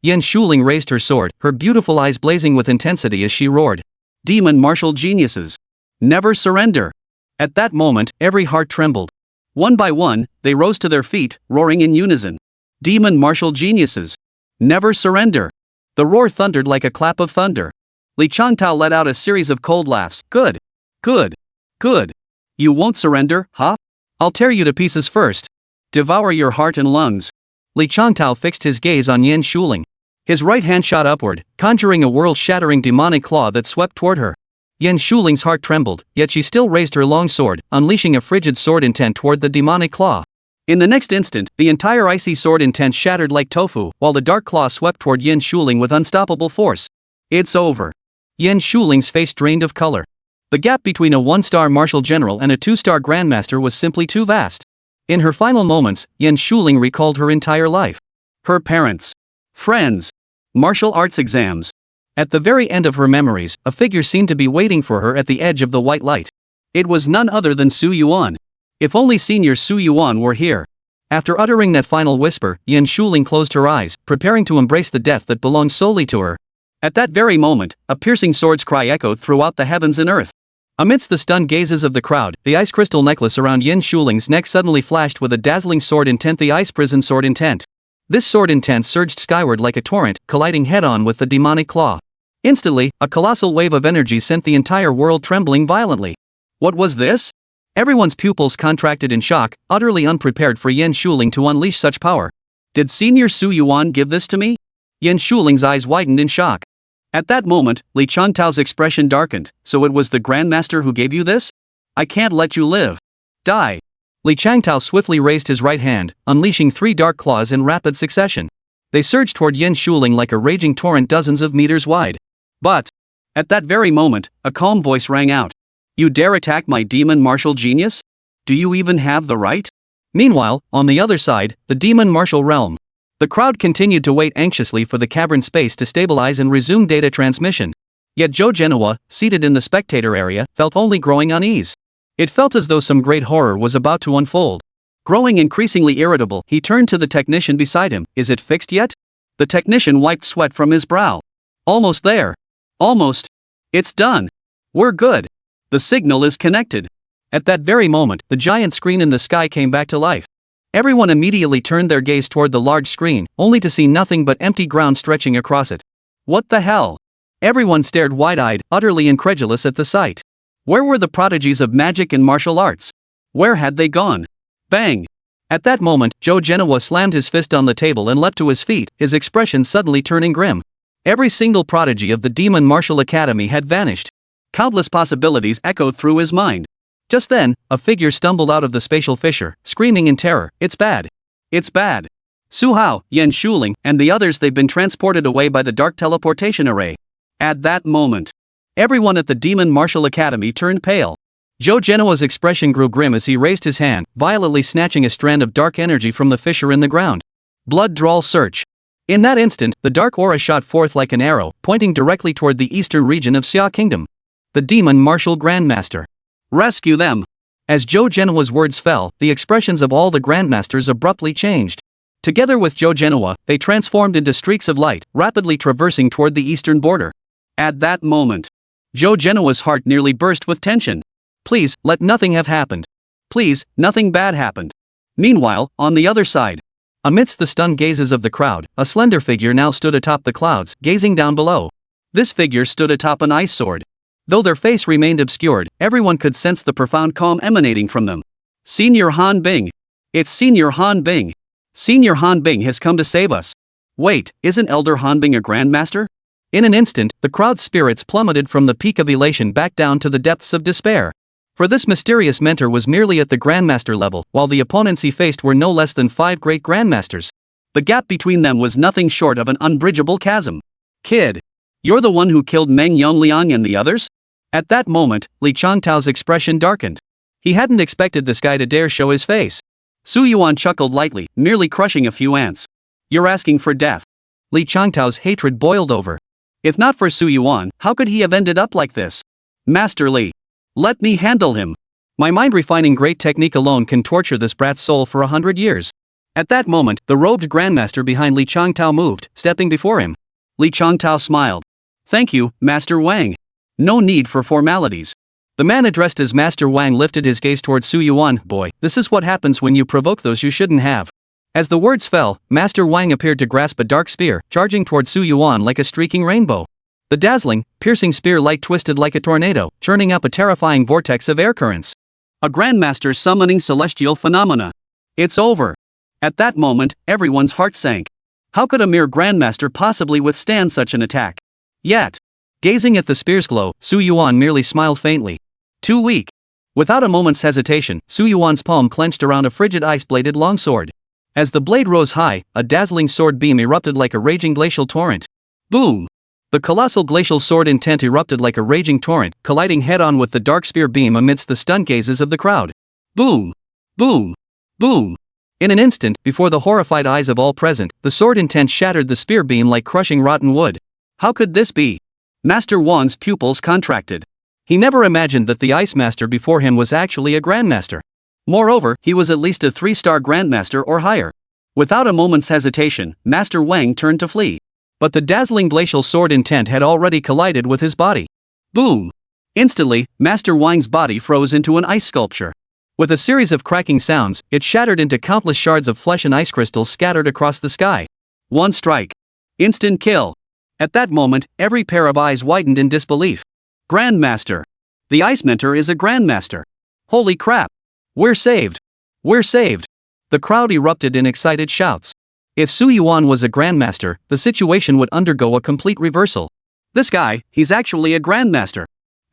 Yan Shuling raised her sword, her beautiful eyes blazing with intensity as she roared. Demon martial geniuses. Never surrender. At that moment, every heart trembled. One by one, they rose to their feet, roaring in unison. Demon martial geniuses. Never surrender. The roar thundered like a clap of thunder. Li Changtao let out a series of cold laughs. Good. Good. Good. You won't surrender, huh? I'll tear you to pieces first. Devour your heart and lungs. Li Changtao fixed his gaze on Yan Shuling. His right hand shot upward, conjuring a world-shattering demonic claw that swept toward her. Yan Shuling's heart trembled, yet she still raised her long sword, unleashing a frigid sword intent toward the demonic claw. In the next instant, the entire icy sword intent shattered like tofu, while the dark claw swept toward Yan Shuling with unstoppable force. It's over. Yan Shuling's face drained of color. The gap between a 1-star martial general and a 2-star grandmaster was simply too vast. In her final moments, Yan Shuling recalled her entire life. her parents, friends, martial arts exams. At the very end of her memories, a figure seemed to be waiting for her at the edge of the white light. It was none other than Su Yuan. If only Senior Su Yuan were here. After uttering that final whisper, Yan Shuling closed her eyes, preparing to embrace the death that belonged solely to her. At that very moment, a piercing sword's cry echoed throughout the heavens and earth. Amidst the stunned gazes of the crowd, the ice crystal necklace around Yan Shuling's neck suddenly flashed with a dazzling sword intent, the ice prison sword intent. This sword intent surged skyward like a torrent, colliding head-on with the demonic claw. Instantly, a colossal wave of energy sent the entire world trembling violently. What was this? Everyone's pupils contracted in shock, utterly unprepared for Yan Shuling to unleash such power. Did Senior Su Yuan give this to me? Yan Shuling's eyes widened in shock. At that moment, Li Changtao's expression darkened. So it was the Grandmaster who gave you this? I can't let you live. Die. Li Changtao swiftly raised his right hand, unleashing 3 dark claws in rapid succession. They surged toward Yan Shuling like a raging torrent dozens of meters wide. But, at that very moment, a calm voice rang out. You dare attack my demon martial genius? Do you even have the right? Meanwhile, on the other side, the demon martial realm. The crowd continued to wait anxiously for the cavern space to stabilize and resume data transmission. Yet Zhou Genoa, seated in the spectator area, felt only growing unease. It felt as though some great horror was about to unfold. Growing increasingly irritable, he turned to the technician beside him. Is it fixed yet? The technician wiped sweat from his brow. Almost there. Almost. It's done. We're good. The signal is connected. At that very moment, the giant screen in the sky came back to life. Everyone immediately turned their gaze toward the large screen, only to see nothing but empty ground stretching across it. What the hell? Everyone stared wide-eyed, utterly incredulous at the sight. Where were the prodigies of magic and martial arts? Where had they gone? Bang! At that moment, Zhou Genoa slammed his fist on the table and leapt to his feet, his expression suddenly turning grim. Every single prodigy of the Demon Martial Academy had vanished. Countless possibilities echoed through his mind. Just then, a figure stumbled out of the spatial fissure, screaming in terror, "It's bad! It's bad! Su Hao, Yan Shuling, and the others, they've been transported away by the dark teleportation array." At that moment, everyone at the Demon Martial Academy turned pale. Zhou Genoa's expression grew grim as he raised his hand, violently snatching a strand of dark energy from the fissure in the ground. Blood drawl search. In that instant, the dark aura shot forth like an arrow, pointing directly toward the eastern region of Xia Kingdom. The Demon Martial Grandmaster. Rescue them! As Zhou Genoa's words fell, the expressions of all the Grandmasters abruptly changed. Together with Zhou Genoa, they transformed into streaks of light, rapidly traversing toward the eastern border. At that moment, Zhou Genoa's heart nearly burst with tension. Please, let nothing have happened. Please, nothing bad happened. Meanwhile, on the other side, amidst the stunned gazes of the crowd, a slender figure now stood atop the clouds, gazing down below. This figure stood atop an ice sword. Though their face remained obscured, everyone could sense the profound calm emanating from them. Senior Han Bing. It's Senior Han Bing. Senior Han Bing has come to save us. Wait, isn't Elder Han Bing a Grandmaster? In an instant, the crowd's spirits plummeted from the peak of elation back down to the depths of despair. For this mysterious mentor was merely at the Grandmaster level, while the opponents he faced were no less than 5 great Grandmasters. The gap between them was nothing short of an unbridgeable chasm. Kid. You're the one who killed Meng Yongliang and the others? At that moment, Li Changtao's expression darkened. He hadn't expected this guy to dare show his face. Su Yuan chuckled lightly, merely crushing a few ants. You're asking for death. Li Changtao's hatred boiled over. If not for Su Yuan, how could he have ended up like this? Master Li. Let me handle him. My mind-refining great technique alone can torture this brat's soul for 100 years. At that moment, the robed Grandmaster behind Li Changtao moved, stepping before him. Li Changtao smiled. Thank you, Master Wang. No need for formalities. The man addressed as Master Wang lifted his gaze toward Su Yuan. Boy, this is what happens when you provoke those you shouldn't have. As the words fell, Master Wang appeared to grasp a dark spear, charging toward Su Yuan like a streaking rainbow. The dazzling, piercing spear light twisted like a tornado, churning up a terrifying vortex of air currents. A Grandmaster summoning celestial phenomena. It's over. At that moment, everyone's heart sank. How could a mere Grandmaster possibly withstand such an attack? Yet, gazing at the spear's glow, Su Yuan merely smiled faintly. Too weak. Without a moment's hesitation, Su Yuan's palm clenched around a frigid ice-bladed longsword. As the blade rose high, a dazzling sword beam erupted like a raging glacial torrent. Boom! The colossal glacial sword intent erupted like a raging torrent, colliding head-on with the dark spear beam amidst the stunned gazes of the crowd. Boom! Boom! Boom! In an instant, before the horrified eyes of all present, the sword intent shattered the spear beam like crushing rotten wood. How could this be? Master Wang's pupils contracted. He never imagined that the Ice Master before him was actually a Grandmaster. Moreover, he was at least a 3-star Grandmaster or higher. Without a moment's hesitation, Master Wang turned to flee. But the dazzling glacial sword intent had already collided with his body. Boom! Instantly, Master Wang's body froze into an ice sculpture. With a series of cracking sounds, it shattered into countless shards of flesh and ice crystals scattered across the sky. One strike. Instant kill. At that moment, every pair of eyes widened in disbelief. Grandmaster. The Ice Mentor is a Grandmaster. Holy crap. We're saved. We're saved. The crowd erupted in excited shouts. If Su Yuan was a Grandmaster, the situation would undergo a complete reversal. This guy, he's actually a Grandmaster.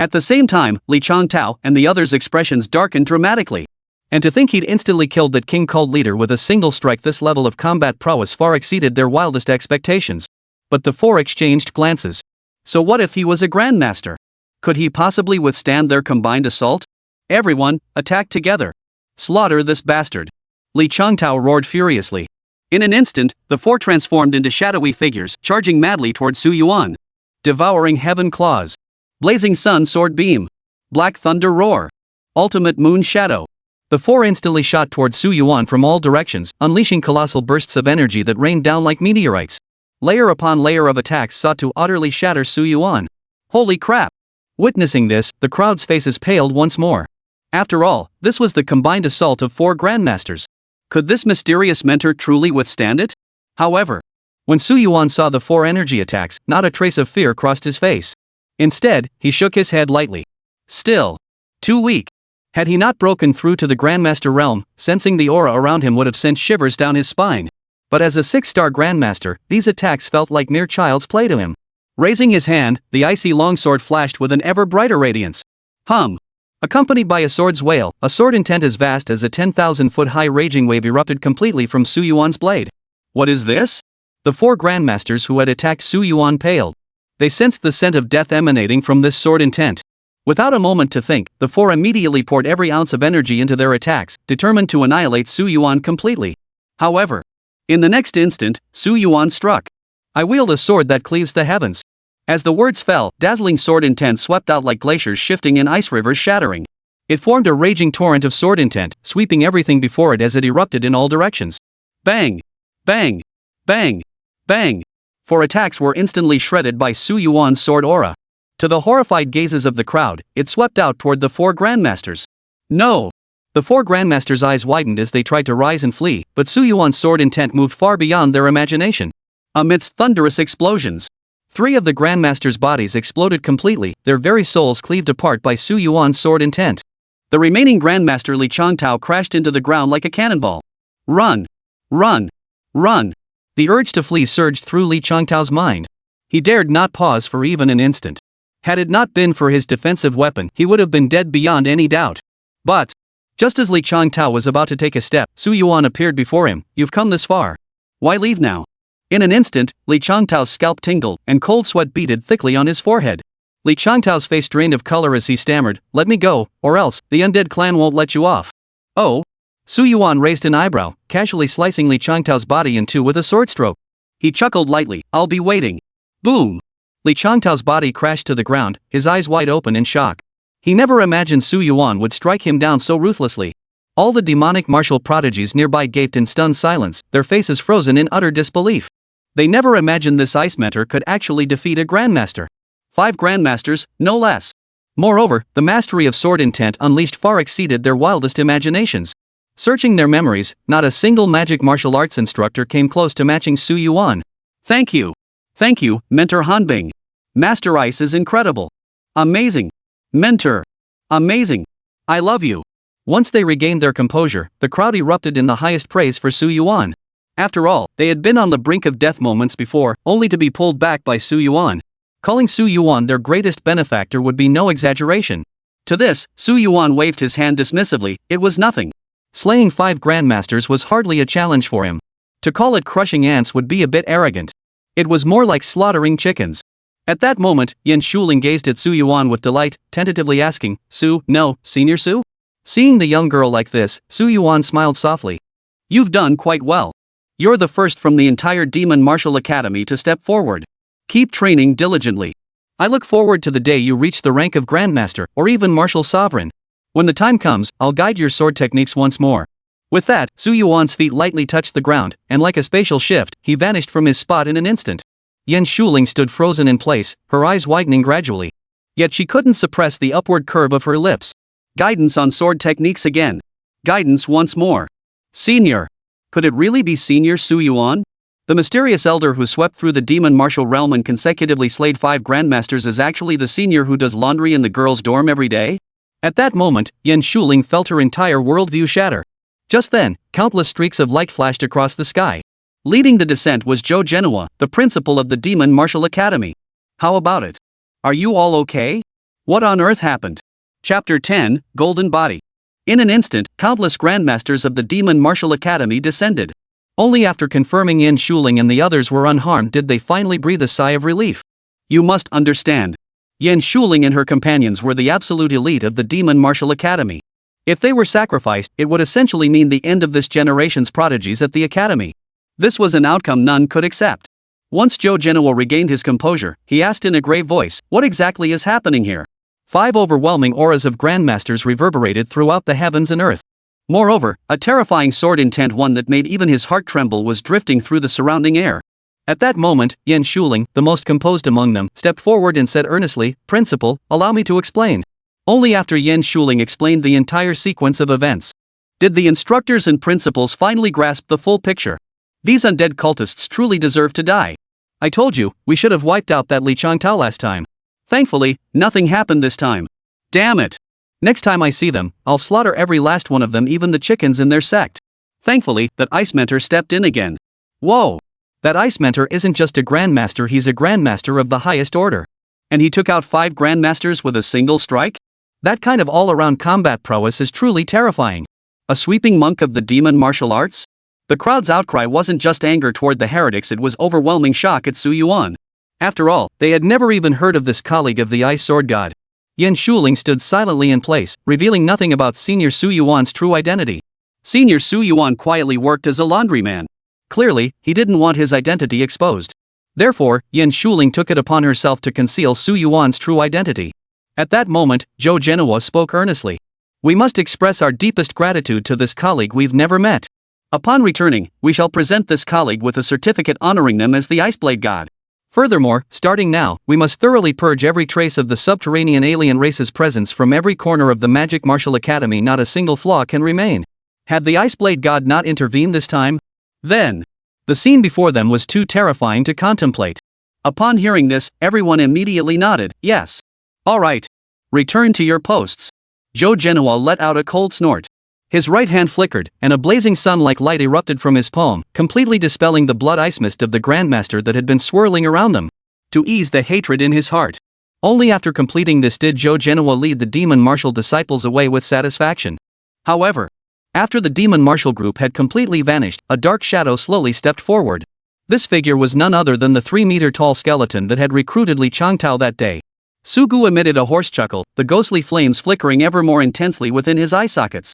At the same time, Li Changtao and the others' expressions darkened dramatically. And to think he'd instantly killed that King Cult leader with a single strike, this level of combat prowess far exceeded their wildest expectations. But the four exchanged glances. So what if he was a Grandmaster? Could he possibly withstand their combined assault? Everyone, attack together. Slaughter this bastard. Li Changtao roared furiously. In an instant, the four transformed into shadowy figures, charging madly toward Su Yuan. Devouring Heaven Claws. Blazing Sun Sword Beam. Black Thunder Roar. Ultimate Moon Shadow. The four instantly shot toward Su Yuan from all directions, unleashing colossal bursts of energy that rained down like meteorites. Layer upon layer of attacks sought to utterly shatter Su Yuan. Holy crap! Witnessing this, the crowd's faces paled once more. After all, this was the combined assault of 4 Grandmasters. Could this mysterious mentor truly withstand it? However, when Su Yuan saw the 4 energy attacks, not a trace of fear crossed his face. Instead, he shook his head lightly. Still. Too weak. Had he not broken through to the Grandmaster realm, sensing the aura around him would have sent shivers down his spine. But as a 6-star Grandmaster, these attacks felt like mere child's play to him. Raising his hand, the icy longsword flashed with an ever brighter radiance. Accompanied by a sword's wail, a sword intent as vast as a 10,000-foot-high raging wave erupted completely from Su Yuan's blade. What is this? The 4 Grandmasters who had attacked Su Yuan paled. They sensed the scent of death emanating from this sword intent. Without a moment to think, the 4 immediately poured every ounce of energy into their attacks, determined to annihilate Su Yuan completely. However, in the next instant, Su Yuan struck. I wield a sword that cleaves the heavens. As the words fell, dazzling sword intent swept out like glaciers shifting in ice rivers shattering. It formed a raging torrent of sword intent, sweeping everything before it as it erupted in all directions. Bang! Bang! Bang! Bang! 4 attacks were instantly shredded by Su Yuan's sword aura. To the horrified gazes of the crowd, it swept out toward the 4 Grandmasters. No! The 4 Grandmasters' eyes widened as they tried to rise and flee, but Su Yuan's sword intent moved far beyond their imagination. Amidst thunderous explosions, 3 of the Grandmasters' bodies exploded completely, their very souls cleaved apart by Su Yuan's sword intent. The remaining Grandmaster Li Changtao crashed into the ground like a cannonball. Run! Run! Run! The urge to flee surged through Li Changtao's mind. He dared not pause for even an instant. Had it not been for his defensive weapon, he would have been dead beyond any doubt. But, just as Li Changtao was about to take a step, Su Yuan appeared before him. You've come this far. Why leave now? In an instant, Li Changtao's scalp tingled, and cold sweat beaded thickly on his forehead. Li Changtao's face drained of color as he stammered, "Let me go, or else, the Undead clan won't let you off." Oh? Su Yuan raised an eyebrow, casually slicing Li Changtao's body in two with a sword stroke. He chuckled lightly, "I'll be waiting." Boom! Li Changtao's body crashed to the ground, his eyes wide open in shock. He never imagined Su Yuan would strike him down so ruthlessly. All the demonic martial prodigies nearby gaped in stunned silence, their faces frozen in utter disbelief. They never imagined this ice mentor could actually defeat a Grandmaster. 5 Grandmasters, no less. Moreover, the mastery of sword intent unleashed far exceeded their wildest imaginations. Searching their memories, not a single magic martial arts instructor came close to matching Su Yuan. Thank you. Thank you, Mentor Hanbing. Master Ice is incredible. Amazing. Mentor. Amazing. I love you. Once they regained their composure, the crowd erupted in the highest praise for Su Yuan. After all, they had been on the brink of death moments before, only to be pulled back by Su Yuan. Calling Su Yuan their greatest benefactor would be no exaggeration. To this, Su Yuan waved his hand dismissively. It was nothing. Slaying 5 Grandmasters was hardly a challenge for him. To call it crushing ants would be a bit arrogant. It was more like slaughtering chickens. At that moment, Yan Shuling gazed at Su Yuan with delight, tentatively asking, "Su, no, Senior Su?" Seeing the young girl like this, Su Yuan smiled softly. You've done quite well. You're the first from the entire Demon Martial Academy to step forward. Keep training diligently. I look forward to the day you reach the rank of Grandmaster or even Martial Sovereign. When the time comes, I'll guide your sword techniques once more. With that, Su Yuan's feet lightly touched the ground, and like a spatial shift, he vanished from his spot in an instant. Yan Shuling stood frozen in place, her eyes widening gradually. Yet she couldn't suppress the upward curve of her lips. Guidance on sword techniques again. Guidance once more. Senior. Could it really be Senior Su Yuan? The mysterious elder who swept through the demon martial realm and consecutively slayed 5 grandmasters is actually the senior who does laundry in the girls' dorm every day? At that moment, Yan Shuling felt her entire worldview shatter. Just then, countless streaks of light flashed across the sky. Leading the descent was Zhou Genoa, the principal of the Demon Martial Academy. How about it? Are you all okay? What on earth happened? Chapter 10, Golden Body. In an instant, countless grandmasters of the Demon Martial Academy descended. Only after confirming Yan Shuling and the others were unharmed did they finally breathe a sigh of relief. You must understand. Yan Shuling and her companions were the absolute elite of the Demon Martial Academy. If they were sacrificed, it would essentially mean the end of this generation's prodigies at the academy. This was an outcome none could accept. Once Zhou Genoa regained his composure, he asked in a grave voice, "What exactly is happening here?" 5 overwhelming auras of grandmasters reverberated throughout the heavens and earth. Moreover, a terrifying sword intent, one that made even his heart tremble, was drifting through the surrounding air. At that moment, Yan Shuling, the most composed among them, stepped forward and said earnestly, "Principal, allow me to explain." Only after Yan Shuling explained the entire sequence of events did the instructors and principals finally grasp the full picture. These undead cultists truly deserve to die. I told you, we should have wiped out that Li Changtao last time. Thankfully, nothing happened this time. Damn it. Next time I see them, I'll slaughter every last one of them, even the chickens in their sect. Thankfully, that Ice Mentor stepped in again. Whoa! That Ice Mentor isn't just a grandmaster, he's a grandmaster of the highest order. And he took out 5 grandmasters with a single strike? That kind of all-around combat prowess is truly terrifying. A sweeping monk of the demon martial arts? The crowd's outcry wasn't just anger toward the heretics, it was overwhelming shock at Su Yuan. After all, they had never even heard of this colleague of the Ice Sword God. Yan Shuling stood silently in place, revealing nothing about Senior Su Yuan's true identity. Senior Su Yuan quietly worked as a laundryman. Clearly, he didn't want his identity exposed. Therefore, Yan Shuling took it upon herself to conceal Su Yuan's true identity. At that moment, Zhou Genoa spoke earnestly. We must express our deepest gratitude to this colleague we've never met. Upon returning, we shall present this colleague with a certificate honoring them as the Iceblade God. Furthermore, starting now, we must thoroughly purge every trace of the subterranean alien race's presence from every corner of the Magic Martial Academy. Not a single flaw can remain. Had the Iceblade God not intervened this time? Then, the scene before them was too terrifying to contemplate. Upon hearing this, everyone immediately nodded, yes. All right. Return to your posts. Zhou Genoa let out a cold snort. His right hand flickered, and a blazing sun-like light erupted from his palm, completely dispelling the blood ice mist of the Grandmaster that had been swirling around them. To ease the hatred in his heart. Only after completing this did Zhou Genoa lead the demon martial disciples away with satisfaction. However, after the demon martial group had completely vanished, a dark shadow slowly stepped forward. This figure was none other than the 3-meter-tall skeleton that had recruited Li Changtao that day. Sugu emitted a hoarse chuckle, the ghostly flames flickering ever more intensely within his eye sockets.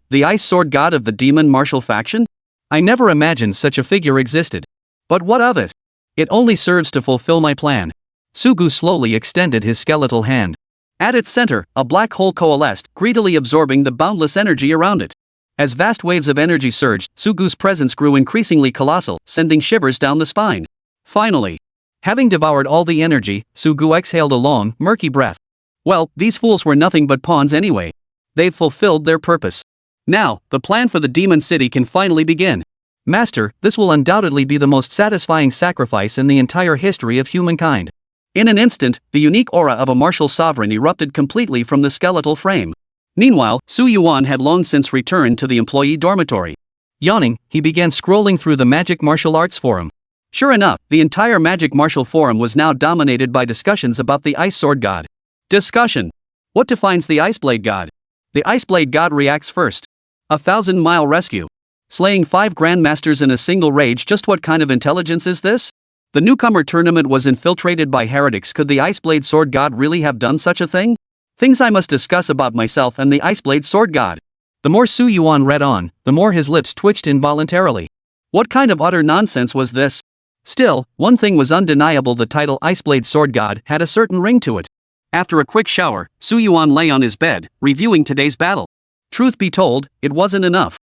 The Ice Sword God of the Demon Martial faction? I never imagined such a figure existed. But what of it? It only serves to fulfill my plan. Sugu slowly extended his skeletal hand. At its center, a black hole coalesced, greedily absorbing the boundless energy around it. As vast waves of energy surged, Sugu's presence grew increasingly colossal, sending shivers down the spine. Finally, having devoured all the energy, Sugu exhaled a long, murky breath. Well, these fools were nothing but pawns anyway. They've fulfilled their purpose. Now, the plan for the Demon City can finally begin. Master, this will undoubtedly be the most satisfying sacrifice in the entire history of humankind. In an instant, the unique aura of a martial sovereign erupted completely from the skeletal frame. Meanwhile, Su Yuan had long since returned to the employee dormitory. Yawning, he began scrolling through the Magic Martial Arts Forum. Sure enough, the entire Magic Martial Forum was now dominated by discussions about the Ice Sword God. Discussion. What defines the Iceblade God? The Iceblade God reacts first. 1,000-mile rescue. Slaying 5 grandmasters in a single rage, just what kind of intelligence is this? The newcomer tournament was infiltrated by heretics. Could the Iceblade Sword God really have done such a thing? Things I must discuss about myself and the Iceblade Sword God. The more Su Yuan read on, the more his lips twitched involuntarily. What kind of utter nonsense was this? Still, one thing was undeniable: the title Iceblade Sword God had a certain ring to it. After a quick shower, Su Yuan lay on his bed, reviewing today's battle. Truth be told, it wasn't enough.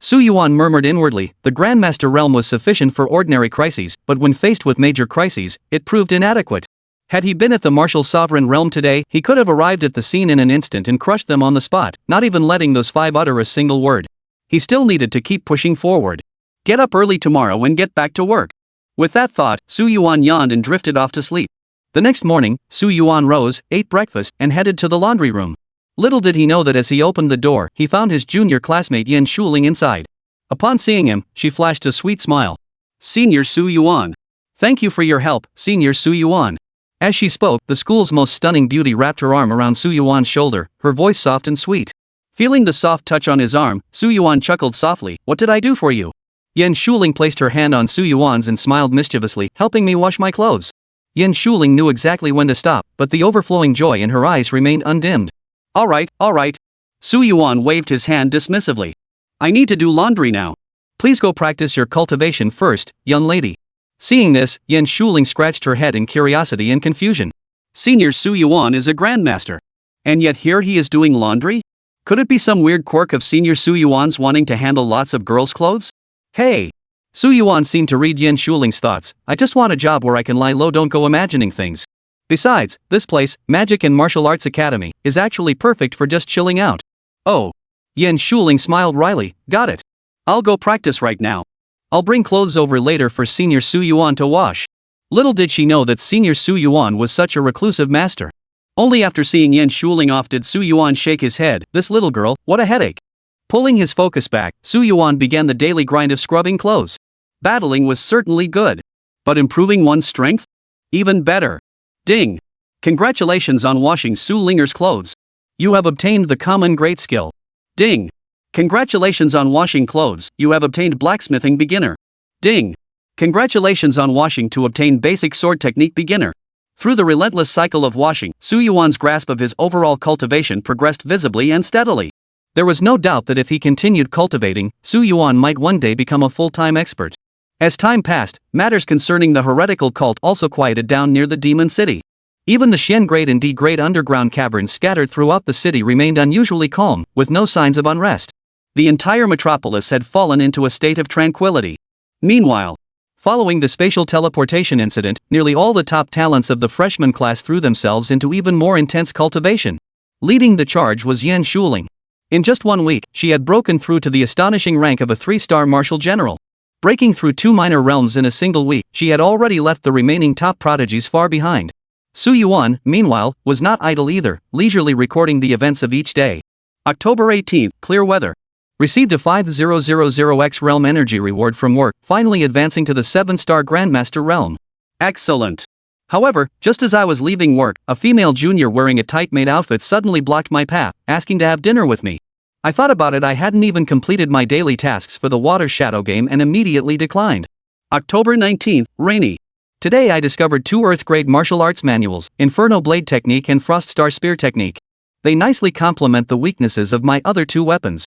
Su Yuan murmured inwardly, the Grandmaster realm was sufficient for ordinary crises, but when faced with major crises, it proved inadequate. Had he been at the martial sovereign realm today, he could have arrived at the scene in an instant and crushed them on the spot, not even letting those five utter a single word. He still needed to keep pushing forward. Get up early tomorrow and get back to work. With that thought, Su Yuan yawned and drifted off to sleep. The next morning, Su Yuan rose, ate breakfast, and headed to the laundry room. Little did he know that as he opened the door, he found his junior classmate Yan Shuling inside. Upon seeing him, she flashed a sweet smile. Senior Su Yuan. Thank you for your help, Senior Su Yuan. As she spoke, the school's most stunning beauty wrapped her arm around Su Yuan's shoulder, her voice soft and sweet. Feeling the soft touch on his arm, Su Yuan chuckled softly. What did I do for you? Yan Shuling placed her hand on Su Yuan's and smiled mischievously. Helping me wash my clothes. Yan Shuling knew exactly when to stop, but the overflowing joy in her eyes remained undimmed. Alright. Su Yuan waved his hand dismissively. I need to do laundry now. Please go practice your cultivation first, young lady. Seeing this, Yan Shuling scratched her head in curiosity and confusion. Senior Su Yuan is a grandmaster. And yet here he is doing laundry? Could it be some weird quirk of Senior Su Yuan's wanting to handle lots of girls' clothes? Hey! Su Yuan seemed to read Yan Shuling's thoughts. I just want a job where I can lie low, don't go imagining things. Besides, this place, Magic and Martial Arts Academy, is actually perfect for just chilling out. Oh. Yan Shuling smiled wryly. Got it. I'll go practice right now. I'll bring clothes over later for Senior Su Yuan to wash. Little did she know that Senior Su Yuan was such a reclusive master. Only after seeing Yan Shuling off did Su Yuan shake his head. This little girl, what a headache. Pulling his focus back, Su Yuan began the daily grind of scrubbing clothes. Battling was certainly good. But improving one's strength? Even better. Ding! Congratulations on washing Su Linger's clothes. You have obtained the common great skill. Ding! Congratulations on washing clothes, you have obtained blacksmithing beginner. Ding! Congratulations on washing to obtain basic sword technique beginner. Through the relentless cycle of washing, Su Yuan's grasp of his overall cultivation progressed visibly and steadily. There was no doubt that if he continued cultivating, Su Yuan might one day become a full-time expert. As time passed, matters concerning the heretical cult also quieted down near the Demon City. Even the Xian-grade and D-grade underground caverns scattered throughout the city remained unusually calm, with no signs of unrest. The entire metropolis had fallen into a state of tranquility. Meanwhile, following the spatial teleportation incident, nearly all the top talents of the freshman class threw themselves into even more intense cultivation. Leading the charge was Yan Shuling. In just 1 week, she had broken through to the astonishing rank of a 3-star martial general. Breaking through 2 minor realms in a single week, she had already left the remaining top prodigies far behind. Su Yuan, meanwhile, was not idle either, leisurely recording the events of each day. October 18th, clear weather. Received a 5000X realm energy reward from work, finally advancing to the 7-star Grandmaster realm. Excellent. However, just as I was leaving work, a female junior wearing a tight-made outfit suddenly blocked my path, asking to have dinner with me. I thought about it. I hadn't even completed my daily tasks for the water shadow game and immediately declined. October 19th, rainy. Today I discovered 2 Earth-grade martial arts manuals, Inferno Blade Technique and Frost Star Spear Technique. They nicely complement the weaknesses of my other 2 weapons.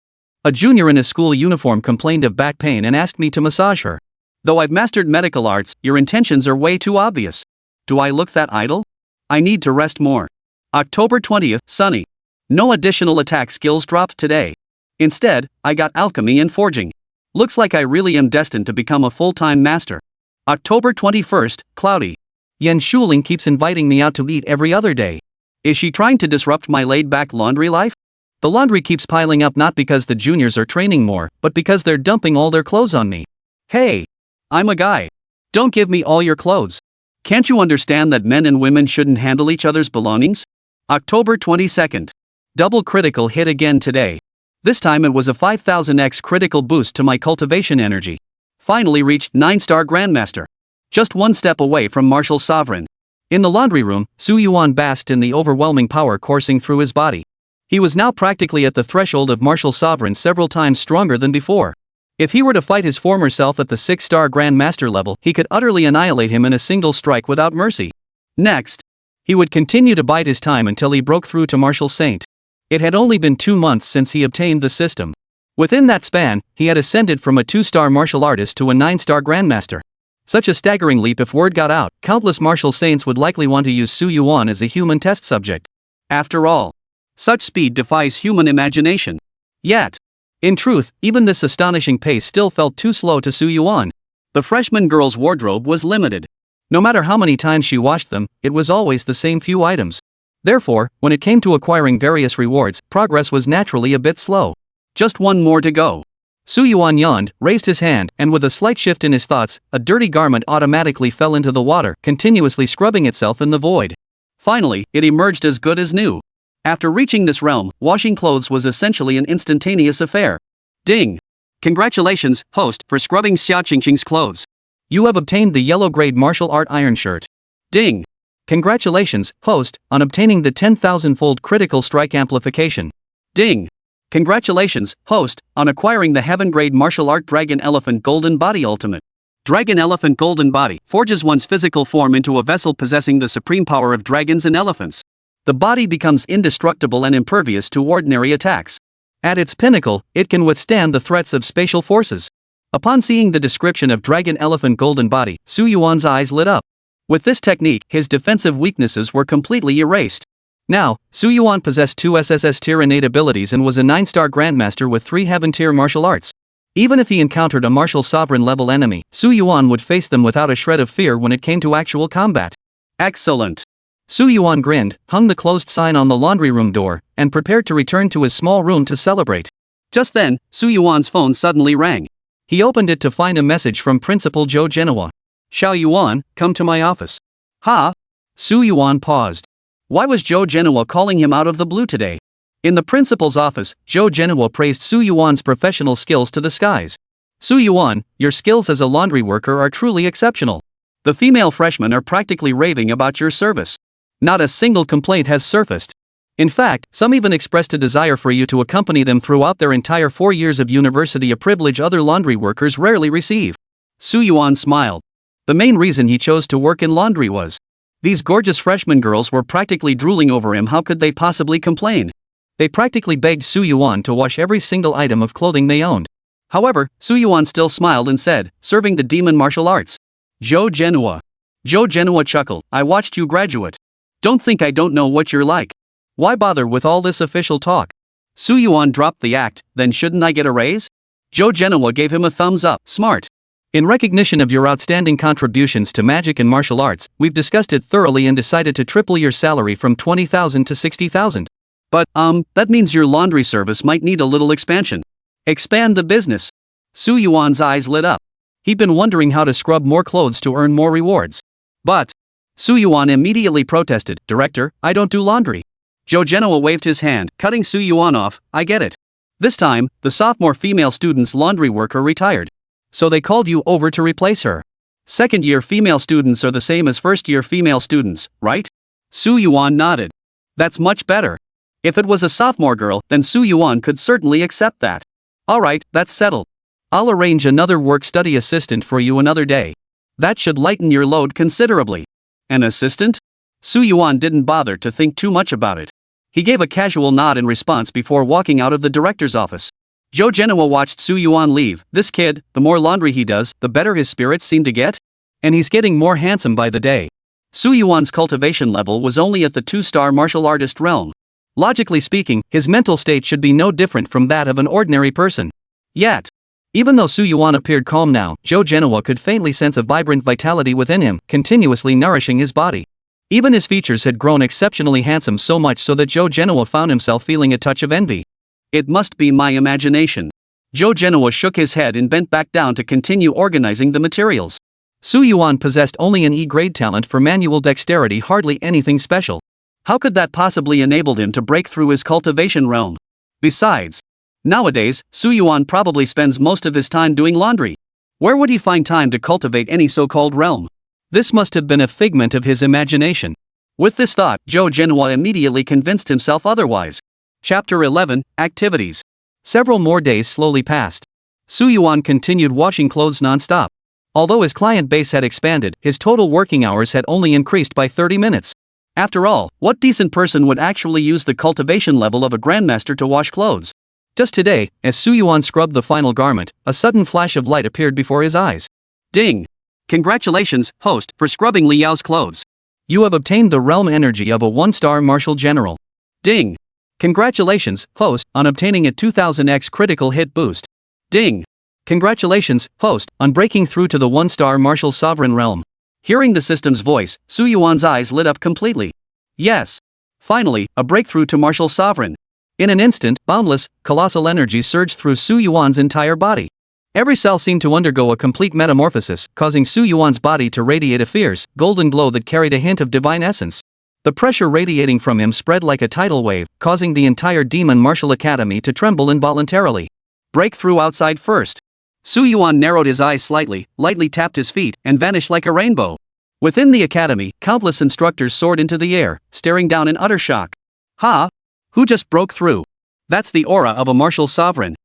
A junior in a school uniform complained of back pain and asked me to massage her. Though I've mastered medical arts, your intentions are way too obvious. Do I look that idle? I need to rest more. October 20th, sunny. No additional attack skills dropped today. Instead, I got alchemy and forging. Looks like I really am destined to become a full-time master. October 21st, cloudy. Yan Shuling keeps inviting me out to eat every other day. Is she trying to disrupt my laid-back laundry life? The laundry keeps piling up not because the juniors are training more, but because they're dumping all their clothes on me. Hey! I'm a guy. Don't give me all your clothes. Can't you understand that men and women shouldn't handle each other's belongings? October 22nd. Double critical hit again today. This time it was a 5000x critical boost to my cultivation energy. Finally reached 9-star Grandmaster. Just 1 step away from Martial Sovereign. In the laundry room, Su Yuan basked in the overwhelming power coursing through his body. He was now practically at the threshold of Martial Sovereign, several times stronger than before. If he were to fight his former self at the 6-star Grandmaster level, he could utterly annihilate him in a single strike without mercy. Next, he would continue to bide his time until he broke through to Martial Saint. It had only been 2 months since he obtained the system. Within that span, he had ascended from a 2-star martial artist to a 9-star grandmaster. Such a staggering leap. If word got out, countless martial saints would likely want to use Su Yuan as a human test subject. After all, such speed defies human imagination. Yet, in truth, even this astonishing pace still felt too slow to Su Yuan. The freshman girl's wardrobe was limited. No matter how many times she washed them, it was always the same few items. Therefore, when it came to acquiring various rewards, progress was naturally a bit slow. Just one more to go. Su Yuan yawned, raised his hand, and with a slight shift in his thoughts, a dirty garment automatically fell into the water, continuously scrubbing itself in the void. Finally, it emerged as good as new. After reaching this realm, washing clothes was essentially an instantaneous affair. Ding! Congratulations, host, for scrubbing Xia Qingqing's clothes. You have obtained the yellow-grade martial art iron shirt. Ding! Congratulations, host, on obtaining the 10,000-fold critical strike amplification. Ding! Congratulations, host, on acquiring the heaven-grade martial art Dragon Elephant Golden Body Ultimate. Dragon Elephant Golden Body forges one's physical form into a vessel possessing the supreme power of dragons and elephants. The body becomes indestructible and impervious to ordinary attacks. At its pinnacle, it can withstand the threats of spatial forces. Upon seeing the description of Dragon Elephant Golden Body, Su Yuan's eyes lit up. With this technique, his defensive weaknesses were completely erased. Now, Su Yuan possessed 2 SSS tier innate abilities and was a 9-star grandmaster with 3 heaven tier martial arts. Even if he encountered a martial sovereign level enemy, Su Yuan would face them without a shred of fear when it came to actual combat. Excellent! Su Yuan grinned, hung the closed sign on the laundry room door, and prepared to return to his small room to celebrate. Just then, Su Yuan's phone suddenly rang. He opened it to find a message from Principal Zhou Genhua. Xiao Yuan, come to my office. Ha! Su Yuan paused. Why was Zhou Genhua calling him out of the blue today? In the principal's office, Zhou Genhua praised Su Yuan's professional skills to the skies. Su Yuan, your skills as a laundry worker are truly exceptional. The female freshmen are practically raving about your service. Not a single complaint has surfaced. In fact, some even expressed a desire for you to accompany them throughout their entire 4 years of university, a privilege other laundry workers rarely receive. Su Yuan smiled. The main reason he chose to work in laundry was these gorgeous freshman girls were practically drooling over him. How could they possibly complain? They practically begged Su Yuan to wash every single item of clothing they owned. However, Su Yuan still smiled and said, serving the demon martial arts. Zhou Genhua. Zhou Genhua chuckled, I watched you graduate. Don't think I don't know what you're like. Why bother with all this official talk? Su Yuan dropped the act, then shouldn't I get a raise? Zhou Genhua gave him a thumbs up, smart. In recognition of your outstanding contributions to magic and martial arts, we've discussed it thoroughly and decided to triple your salary from 20,000 to 60,000. But, that means your laundry service might need a little expansion. Expand the business. Su Yuan's eyes lit up. He'd been wondering how to scrub more clothes to earn more rewards. But, Su Yuan immediately protested, Director, I don't do laundry. Zhou Genhua waved his hand, cutting Su Yuan off, I get it. This time, the sophomore female student's laundry worker retired. So they called you over to replace her. Second-year female students are the same as first-year female students, right? Su Yuan nodded. That's much better. If it was a sophomore girl, then Su Yuan could certainly accept that. Alright, that's settled. I'll arrange another work-study assistant for you another day. That should lighten your load considerably. An assistant? Su Yuan didn't bother to think too much about it. He gave a casual nod in response before walking out of the director's office. Zhou Genhua watched Su Yuan leave. This kid, the more laundry he does, the better his spirits seem to get. And he's getting more handsome by the day. Su Yuan's cultivation level was only at the 2-star martial artist realm. Logically speaking, his mental state should be no different from that of an ordinary person. Yet, even though Su Yuan appeared calm now, Zhou Genhua could faintly sense a vibrant vitality within him, continuously nourishing his body. Even his features had grown exceptionally handsome, so much so that Zhou Genhua found himself feeling a touch of envy. It must be my imagination. Zhou Genhua shook his head and bent back down to continue organizing the materials. Su Yuan possessed only an E-grade talent for manual dexterity, hardly anything special. How could that possibly enable him to break through his cultivation realm? Besides, nowadays, Su Yuan probably spends most of his time doing laundry. Where would he find time to cultivate any so-called realm? This must have been a figment of his imagination. With this thought, Zhou Genhua immediately convinced himself otherwise. Chapter 11, Activities. Several more days slowly passed. Su Yuan continued washing clothes non-stop. Although his client base had expanded, his total working hours had only increased by 30 minutes. After all, what decent person would actually use the cultivation level of a grandmaster to wash clothes? Just today, as Su Yuan scrubbed the final garment, a sudden flash of light appeared before his eyes. Ding! Congratulations, host, for scrubbing Li Yao's clothes. You have obtained the realm energy of a 1-star martial general. Ding! Congratulations, host, on obtaining a 2000x critical hit boost. Ding! Congratulations, host, on breaking through to the 1-star martial sovereign realm. Hearing the system's voice, Su Yuan's eyes lit up completely. Yes! Finally, a breakthrough to martial sovereign. In an instant, boundless, colossal energy surged through Su Yuan's entire body. Every cell seemed to undergo a complete metamorphosis, causing Su Yuan's body to radiate a fierce, golden glow that carried a hint of divine essence. The pressure radiating from him spread like a tidal wave, causing the entire Demon Martial Academy to tremble involuntarily. Breakthrough outside first. Su Yuan narrowed his eyes slightly, lightly tapped his feet, and vanished like a rainbow. Within the academy, countless instructors soared into the air, staring down in utter shock. Ha! Who just broke through? That's the aura of a martial sovereign.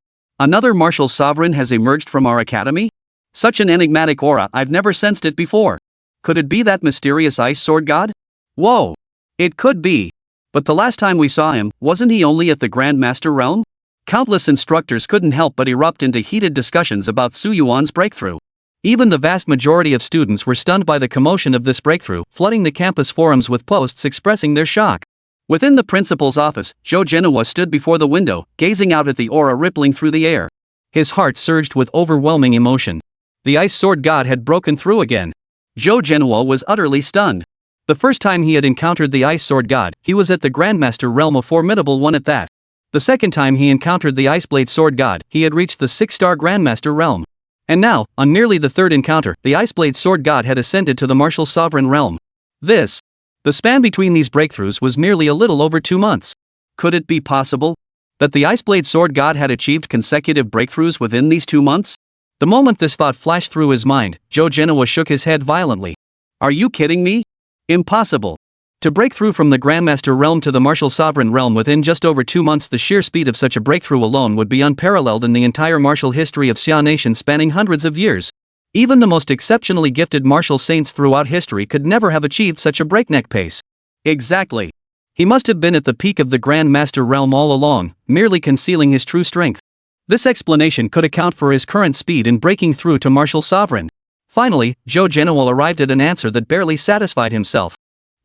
Another martial sovereign has emerged from our academy? Such an enigmatic aura, I've never sensed it before. Could it be that mysterious ice sword god? Whoa! It could be. But the last time we saw him, wasn't he only at the Grand Master realm? Countless instructors couldn't help but erupt into heated discussions about Su Yuan's breakthrough. Even the vast majority of students were stunned by the commotion of this breakthrough, flooding the campus forums with posts expressing their shock. Within the principal's office, Zhou Genhua stood before the window, gazing out at the aura rippling through the air. His heart surged with overwhelming emotion. The ice sword god had broken through again. Zhou Genhua was utterly stunned. The first time he had encountered the ice sword god, he was at the Grandmaster realm, a formidable one at that. The second time he encountered the Iceblade Sword God, he had reached the 6-star Grandmaster realm. And now, on nearly the third encounter, the Iceblade Sword God had ascended to the Martial Sovereign realm. The span between these breakthroughs was merely a little over 2 months. Could it be possible that the Iceblade Sword God had achieved consecutive breakthroughs within these 2 months? The moment this thought flashed through his mind, Zhou Genhua shook his head violently. Are you kidding me? Impossible. To break through from the Grandmaster realm to the Martial Sovereign realm within just over 2 months, the sheer speed of such a breakthrough alone would be unparalleled in the entire martial history of Xia Nation, spanning hundreds of years. Even the most exceptionally gifted martial saints throughout history could never have achieved such a breakneck pace. Exactly. He must have been at the peak of the Grand Master realm all along, merely concealing his true strength. This explanation could account for his current speed in breaking through to Martial Sovereign. Finally, Zhou Genhua arrived at an answer that barely satisfied himself.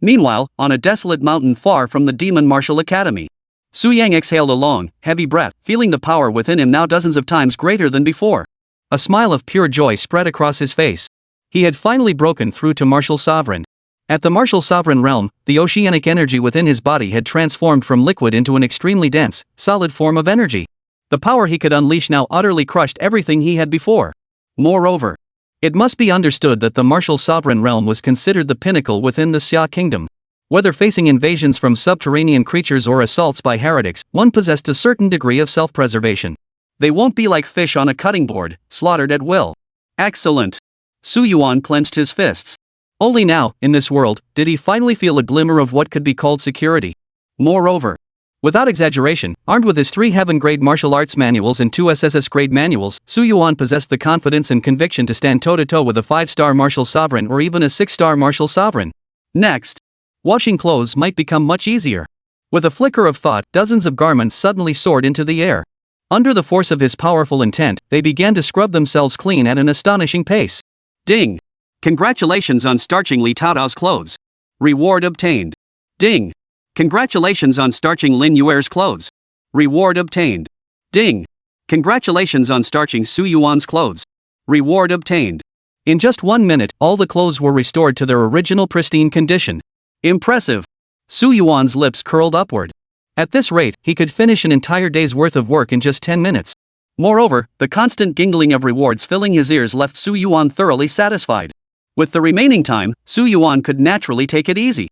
Meanwhile, on a desolate mountain far from the Demon Martial Academy, Su Yang exhaled a long, heavy breath, feeling the power within him now dozens of times greater than before. A smile of pure joy spread across his face. He had finally broken through to Martial Sovereign. At the Martial Sovereign realm, the oceanic energy within his body had transformed from liquid into an extremely dense, solid form of energy. The power he could unleash now utterly crushed everything he had before. Moreover, it must be understood that the Martial Sovereign realm was considered the pinnacle within the Xia kingdom. Whether facing invasions from subterranean creatures or assaults by heretics, one possessed a certain degree of self-preservation. They won't be like fish on a cutting board, slaughtered at will. Excellent. Su Yuan clenched his fists. Only now, in this world, did he finally feel a glimmer of what could be called security. Moreover, without exaggeration, armed with his 3 heaven-grade martial arts manuals and 2 SSS-grade manuals, Su Yuan possessed the confidence and conviction to stand toe-to-toe with a 5-star martial sovereign or even a 6-star martial sovereign. Next, washing clothes might become much easier. With a flicker of thought, dozens of garments suddenly soared into the air. Under the force of his powerful intent, they began to scrub themselves clean at an astonishing pace. Ding! Congratulations on starching Li Taodao's clothes. Reward obtained. Ding! Congratulations on starching Lin Yuer's clothes. Reward obtained. Ding! Congratulations on starching Su Yuan's clothes. Reward obtained. In just 1 minute, all the clothes were restored to their original pristine condition. Impressive! Su Yuan's lips curled upward. At this rate, he could finish an entire day's worth of work in just 10 minutes. Moreover, the constant gingling of rewards filling his ears left Su Yuan thoroughly satisfied. With the remaining time, Su Yuan could naturally take it easy.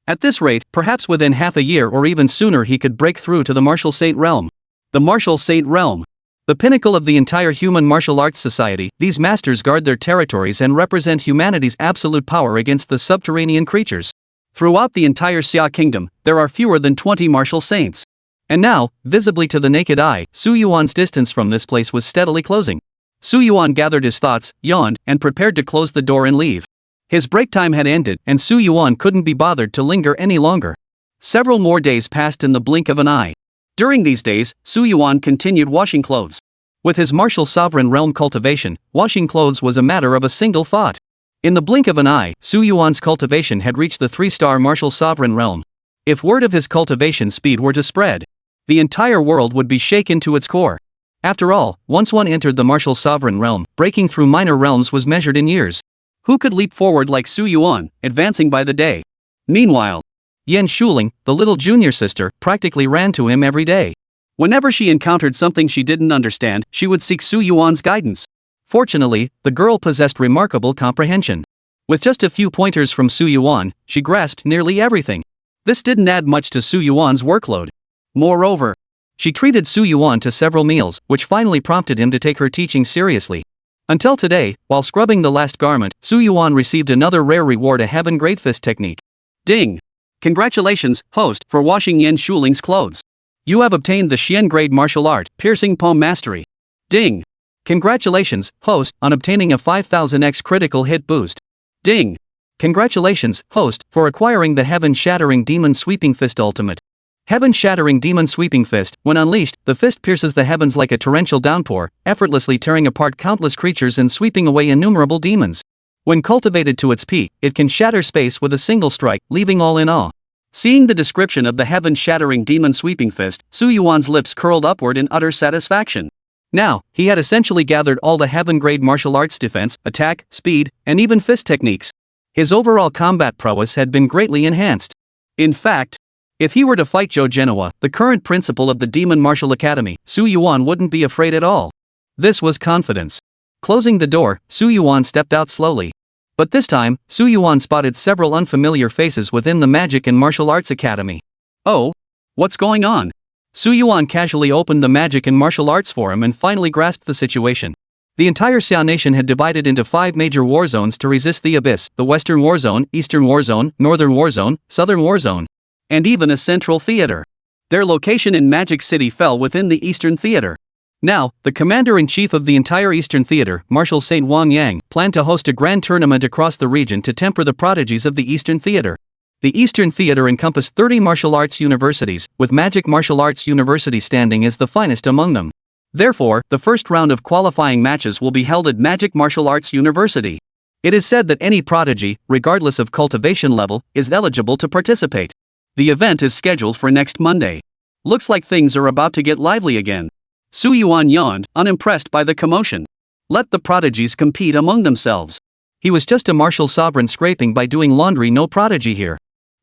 At this rate, perhaps within half a year or even sooner he could break through to the Martial Saint realm. The Martial Saint realm. The pinnacle of the entire human martial arts society, these masters guard their territories and represent humanity's absolute power against the subterranean creatures. Throughout the entire Xia kingdom, there are fewer than 20 martial saints. And now, visibly to the naked eye, Su Yuan's distance from this place was steadily closing. Su Yuan gathered his thoughts, yawned, and prepared to close the door and leave. His break time had ended and Su Yuan couldn't be bothered to linger any longer. Several more days passed in the blink of an eye. During these days, Su Yuan continued washing clothes. With his martial sovereign realm cultivation, washing clothes was a matter of a single thought. In the blink of an eye, Su Yuan's cultivation had reached the 3-star martial sovereign realm. If word of his cultivation speed were to spread, the entire world would be shaken to its core. After all, once one entered the martial sovereign realm, breaking through minor realms was measured in years. Who could leap forward like Su Yuan, advancing by the day? Meanwhile, Yan Shuling, the little junior sister, practically ran to him every day. Whenever she encountered something she didn't understand, she would seek Su Yuan's guidance. Fortunately, the girl possessed remarkable comprehension. With just a few pointers from Su Yuan, she grasped nearly everything. This didn't add much to Su Yuan's workload. Moreover, she treated Su Yuan to several meals, which finally prompted him to take her teaching seriously. Until today, while scrubbing the last garment, Su Yuan received another rare reward, a Heaven Great Fist technique. Ding! Congratulations, host, for washing Yan Shuling's clothes. You have obtained the Xian grade martial art, Piercing Palm Mastery. Ding! Congratulations, host, on obtaining a 5000x critical hit boost. Ding! Congratulations, host, for acquiring the Heaven Shattering Demon Sweeping Fist Ultimate. Heaven Shattering Demon Sweeping Fist, when unleashed, the fist pierces the heavens like a torrential downpour, effortlessly tearing apart countless creatures and sweeping away innumerable demons. When cultivated to its peak, it can shatter space with a single strike, leaving all in awe. Seeing the description of the Heaven Shattering Demon Sweeping Fist, Su Yuan's lips curled upward in utter satisfaction. Now, he had essentially gathered all the heaven-grade martial arts defense, attack, speed, and even fist techniques. His overall combat prowess had been greatly enhanced. In fact, if he were to fight Zhou Genoa, the current principal of the Demon Martial Academy, Su Yuan wouldn't be afraid at all. This was confidence. Closing the door, Su Yuan stepped out slowly. But this time, Su Yuan spotted several unfamiliar faces within the Magic and Martial Arts Academy. Oh? What's going on? Su Yuan casually opened the Magic and Martial Arts Forum and finally grasped the situation. The entire Xia Nation had divided into 5 major war zones to resist the Abyss: the Western War Zone, Eastern War Zone, Northern War Zone, Southern War Zone, and even a Central Theater. Their location in Magic City fell within the Eastern Theater. Now, the commander-in-chief of the entire Eastern Theater, Marshal Saint Wang Yang, planned to host a grand tournament across the region to temper the prodigies of the Eastern Theater. The Eastern Theater encompassed 30 martial arts universities, with Magic Martial Arts University standing as the finest among them. Therefore, the first round of qualifying matches will be held at Magic Martial Arts University. It is said that any prodigy, regardless of cultivation level, is eligible to participate. The event is scheduled for next Monday. Looks like things are about to get lively again. Su Yuan yawned, unimpressed by the commotion. Let the prodigies compete among themselves. He was just a martial sovereign scraping by doing laundry, no prodigy here.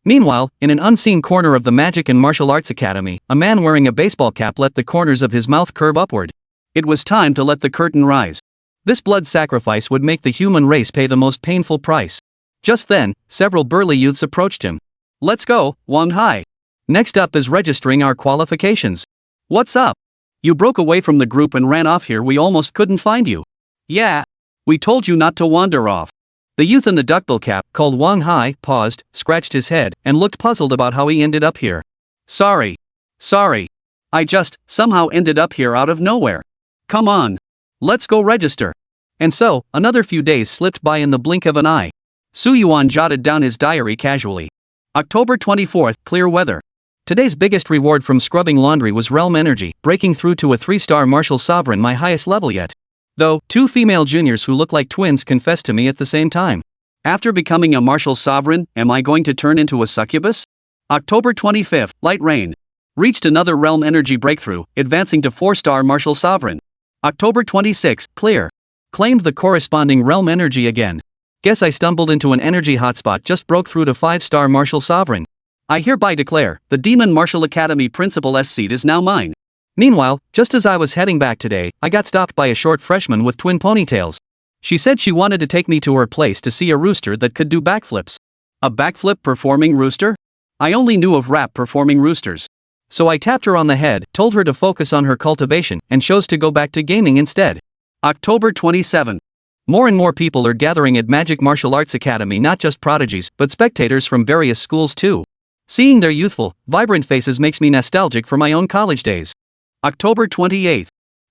Meanwhile, in an unseen corner of the Magic and Martial Arts Academy, a man wearing a baseball cap let the corners of his mouth curve upward. It was time to let the curtain rise. This blood sacrifice would make the human race pay the most painful price. Just then, several burly youths approached him. Let's go, Wang Hai. Next up is registering our qualifications. What's up? You broke away from the group and ran off here. We almost couldn't find you. Yeah. We told you not to wander off. The youth in the duckbill cap, called Wang Hai, paused, scratched his head, and looked puzzled about how he ended up here. Sorry. I just, somehow ended up here out of nowhere. Come on. Let's go register. And so, another few days slipped by in the blink of an eye. Su Yuan jotted down his diary casually. October 24th, clear weather. Today's biggest reward from scrubbing laundry was realm energy, breaking through to a 3-star martial sovereign, my highest level yet. Though, 2 female juniors who look like twins confessed to me at the same time. After becoming a martial sovereign, am I going to turn into a succubus? October 25th, light rain. Reached another realm energy breakthrough, advancing to 4-star martial sovereign. October 26th, clear. Claimed the corresponding realm energy again. Guess I stumbled into an energy hotspot, just broke through to 5-star martial sovereign. I hereby declare, the Demon Martial Academy Principal's seat is now mine. Meanwhile, just as I was heading back today, I got stopped by a short freshman with twin ponytails. She said she wanted to take me to her place to see a rooster that could do backflips. A backflip performing rooster? I only knew of rap performing roosters. So I tapped her on the head, told her to focus on her cultivation, and chose to go back to gaming instead. October 27. More and more people are gathering at Magic Martial Arts Academy, not just prodigies, but spectators from various schools too. Seeing their youthful, vibrant faces makes me nostalgic for my own college days. October 28th.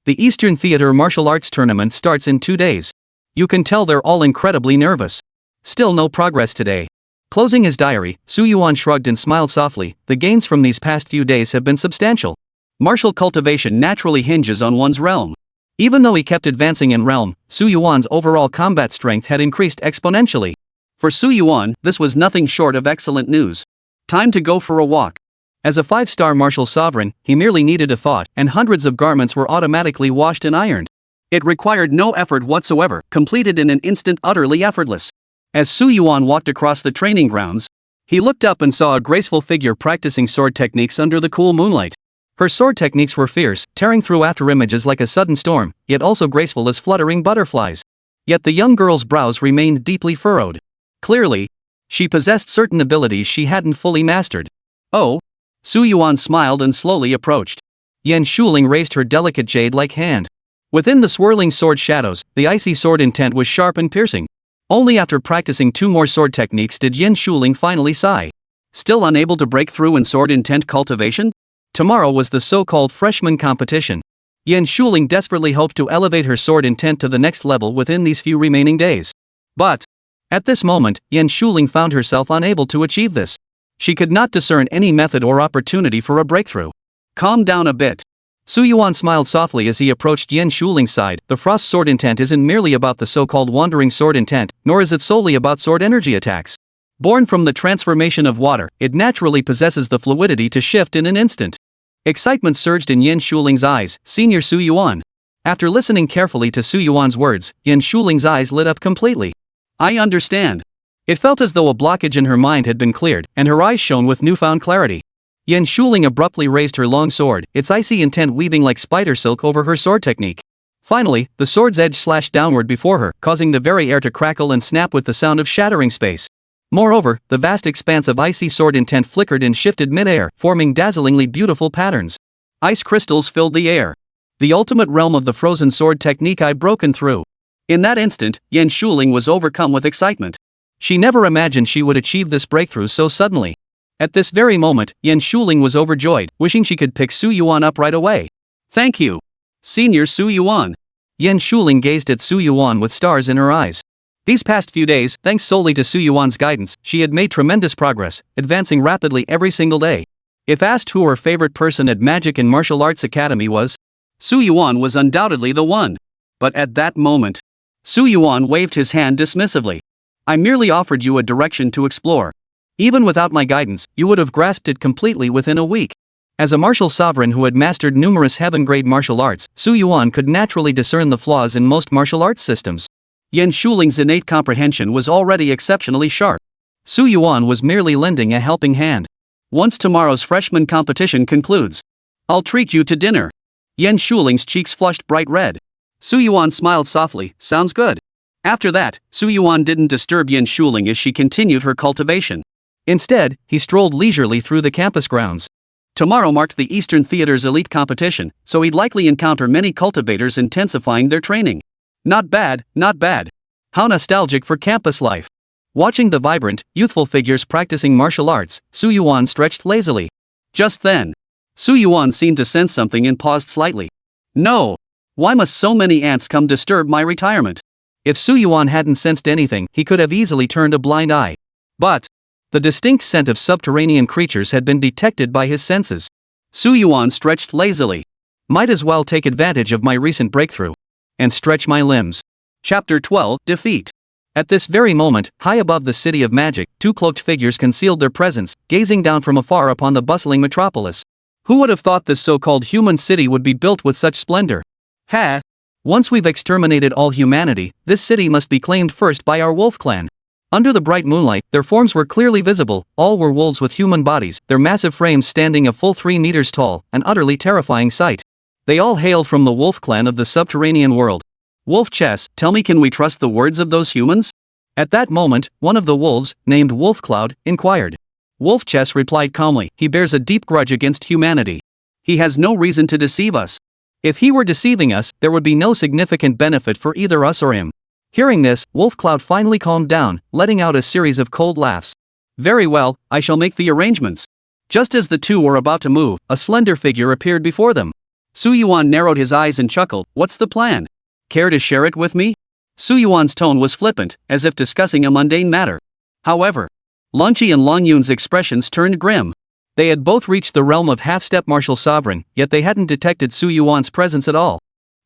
The Eastern Theater Martial Arts Tournament starts in 2 days. You can tell they're all incredibly nervous. Still no progress today. Closing his diary, Su Yuan shrugged and smiled softly. The gains from these past few days have been substantial. Martial cultivation naturally hinges on one's realm. Even though he kept advancing in realm, Su Yuan's overall combat strength had increased exponentially. For Su Yuan, this was nothing short of excellent news. Time to go for a walk. As a 5-star martial sovereign, he merely needed a thought, and hundreds of garments were automatically washed and ironed. It required no effort whatsoever, completed in an instant, utterly effortless. As Su Yuan walked across the training grounds, he looked up and saw a graceful figure practicing sword techniques under the cool moonlight. Her sword techniques were fierce, tearing through afterimages like a sudden storm, yet also graceful as fluttering butterflies. Yet the young girl's brows remained deeply furrowed. Clearly, she possessed certain abilities she hadn't fully mastered. Oh? Su Yuan smiled and slowly approached. Yan Shuling raised her delicate jade-like hand. Within the swirling sword shadows, the icy sword intent was sharp and piercing. Only after practicing 2 more sword techniques did Yan Shuling finally sigh. Still unable to break through in sword intent cultivation? Tomorrow was the so-called freshman competition. Yan Shuling desperately hoped to elevate her sword intent to the next level within these few remaining days. But at this moment, Yan Shuling found herself unable to achieve this. She could not discern any method or opportunity for a breakthrough. Calm down a bit. Su Yuan smiled softly as he approached Yan Shuling's side. The frost sword intent isn't merely about the so-called wandering sword intent, nor is it solely about sword energy attacks. Born from the transformation of water, it naturally possesses the fluidity to shift in an instant. Excitement surged in Yan Shuling's eyes. Senior Su Yuan. After listening carefully to Su Yuan's words, Yan Shuling's eyes lit up completely. I understand. It felt as though a blockage in her mind had been cleared, and her eyes shone with newfound clarity. Yan Shuling abruptly raised her long sword, its icy intent weaving like spider silk over her sword technique. Finally, the sword's edge slashed downward before her, causing the very air to crackle and snap with the sound of shattering space. Moreover, the vast expanse of icy sword intent flickered and shifted mid-air, forming dazzlingly beautiful patterns. Ice crystals filled the air. The ultimate realm of the frozen sword technique I'd broken through. In that instant, Yan Shuling was overcome with excitement. She never imagined she would achieve this breakthrough so suddenly. At this very moment, Yan Shuling was overjoyed, wishing she could pick Su Yuan up right away. Thank you, Senior Su Yuan. Yan Shuling gazed at Su Yuan with stars in her eyes. These past few days, thanks solely to Su Yuan's guidance, she had made tremendous progress, advancing rapidly every single day. If asked who her favorite person at Magic and Martial Arts Academy was, Su Yuan was undoubtedly the one. But at that moment, Su Yuan waved his hand dismissively. I merely offered you a direction to explore. Even without my guidance, you would have grasped it completely within a week. As a martial sovereign who had mastered numerous heaven-grade martial arts, Su Yuan could naturally discern the flaws in most martial arts systems. Yan Shuling's innate comprehension was already exceptionally sharp. Su Yuan was merely lending a helping hand. Once tomorrow's freshman competition concludes, I'll treat you to dinner. Yan Shuling's cheeks flushed bright red. Su Yuan smiled softly, sounds good. After that, Su Yuan didn't disturb Yan Shuling as she continued her cultivation. Instead, he strolled leisurely through the campus grounds. Tomorrow marked the Eastern Theater's elite competition, so he'd likely encounter many cultivators intensifying their training. Not bad, not bad. How nostalgic for campus life. Watching the vibrant, youthful figures practicing martial arts, Su Yuan stretched lazily. Just then, Su Yuan seemed to sense something and paused slightly. No! Why must so many ants come disturb my retirement? If Su Yuan hadn't sensed anything, he could have easily turned a blind eye. But the distinct scent of subterranean creatures had been detected by his senses. Su Yuan stretched lazily. Might as well take advantage of my recent breakthrough. And stretch my limbs. Chapter 12, Defeat. At this very moment, high above the city of magic, 2 cloaked figures concealed their presence, gazing down from afar upon the bustling metropolis. Who would have thought this so-called human city would be built with such splendor? Ha! Once we've exterminated all humanity, this city must be claimed first by our wolf clan. Under the bright moonlight, their forms were clearly visible. All were wolves with human bodies, their massive frames standing a full 3 meters tall, an utterly terrifying sight. They all hailed from the wolf clan of the subterranean world. Wolf Chess, tell me, can we trust the words of those humans? At that moment, one of the wolves, named Wolf Cloud, inquired. Wolf Chess replied calmly, he bears a deep grudge against humanity. He has no reason to deceive us. If he were deceiving us, there would be no significant benefit for either us or him. Hearing this, Wolf Cloud finally calmed down, letting out a series of cold laughs. Very well, I shall make the arrangements. Just as the two were about to move, a slender figure appeared before them. Su Yuan narrowed his eyes and chuckled, what's the plan? Care to share it with me? Su Yuan's tone was flippant, as if discussing a mundane matter. However, Lan Qi and Lang Yun's expressions turned grim. They had both reached the realm of half-step martial sovereign, yet they hadn't detected Su Yuan's presence at all.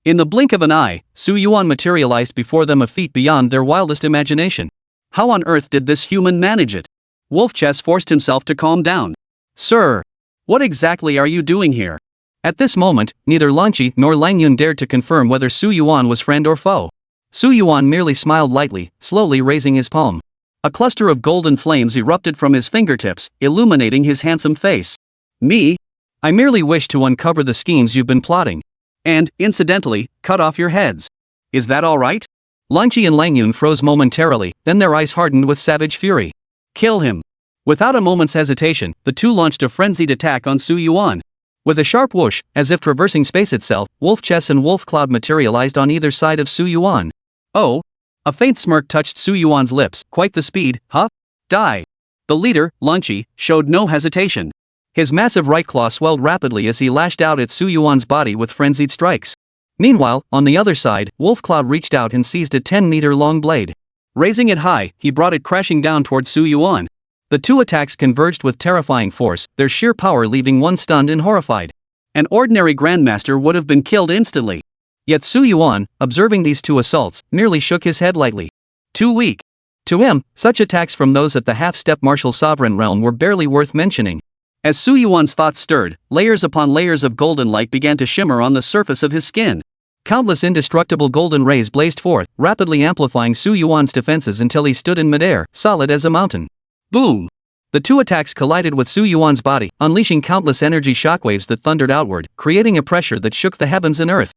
In the blink of an eye, Su Yuan materialized before them, a feat beyond their wildest imagination. How on earth did this human manage it? Wolf Chess forced himself to calm down. Sir, what exactly are you doing here? At this moment, neither Lan Qi nor Lang Yun dared to confirm whether Su Yuan was friend or foe. Su Yuan merely smiled lightly, slowly raising his palm. A cluster of golden flames erupted from his fingertips, illuminating his handsome face. Me? I merely wish to uncover the schemes you've been plotting. And, incidentally, cut off your heads. Is that all right? Lan Qi and Lang Yun froze momentarily, then their eyes hardened with savage fury. Kill him. Without a moment's hesitation, the two launched a frenzied attack on Su Yuan. With a sharp whoosh, as if traversing space itself, Wolf Chess and Wolf Cloud materialized on either side of Su Yuan. Oh! A faint smirk touched Su Yuan's lips. Quite the speed, huh? Die! The leader, Lan Qi, showed no hesitation. His massive right claw swelled rapidly as he lashed out at Su Yuan's body with frenzied strikes. Meanwhile, on the other side, Wolf Cloud reached out and seized a 10-meter-long blade. Raising it high, he brought it crashing down toward Su Yuan. The two attacks converged with terrifying force, their sheer power leaving one stunned and horrified. An ordinary grandmaster would have been killed instantly. Yet Su Yuan, observing these two assaults, merely shook his head lightly. Too weak. To him, such attacks from those at the half-step martial sovereign realm were barely worth mentioning. As Su Yuan's thoughts stirred, layers upon layers of golden light began to shimmer on the surface of his skin. Countless indestructible golden rays blazed forth, rapidly amplifying Su Yuan's defenses until he stood in midair, solid as a mountain. Boom! The two attacks collided with Su Yuan's body, unleashing countless energy shockwaves that thundered outward, creating a pressure that shook the heavens and earth.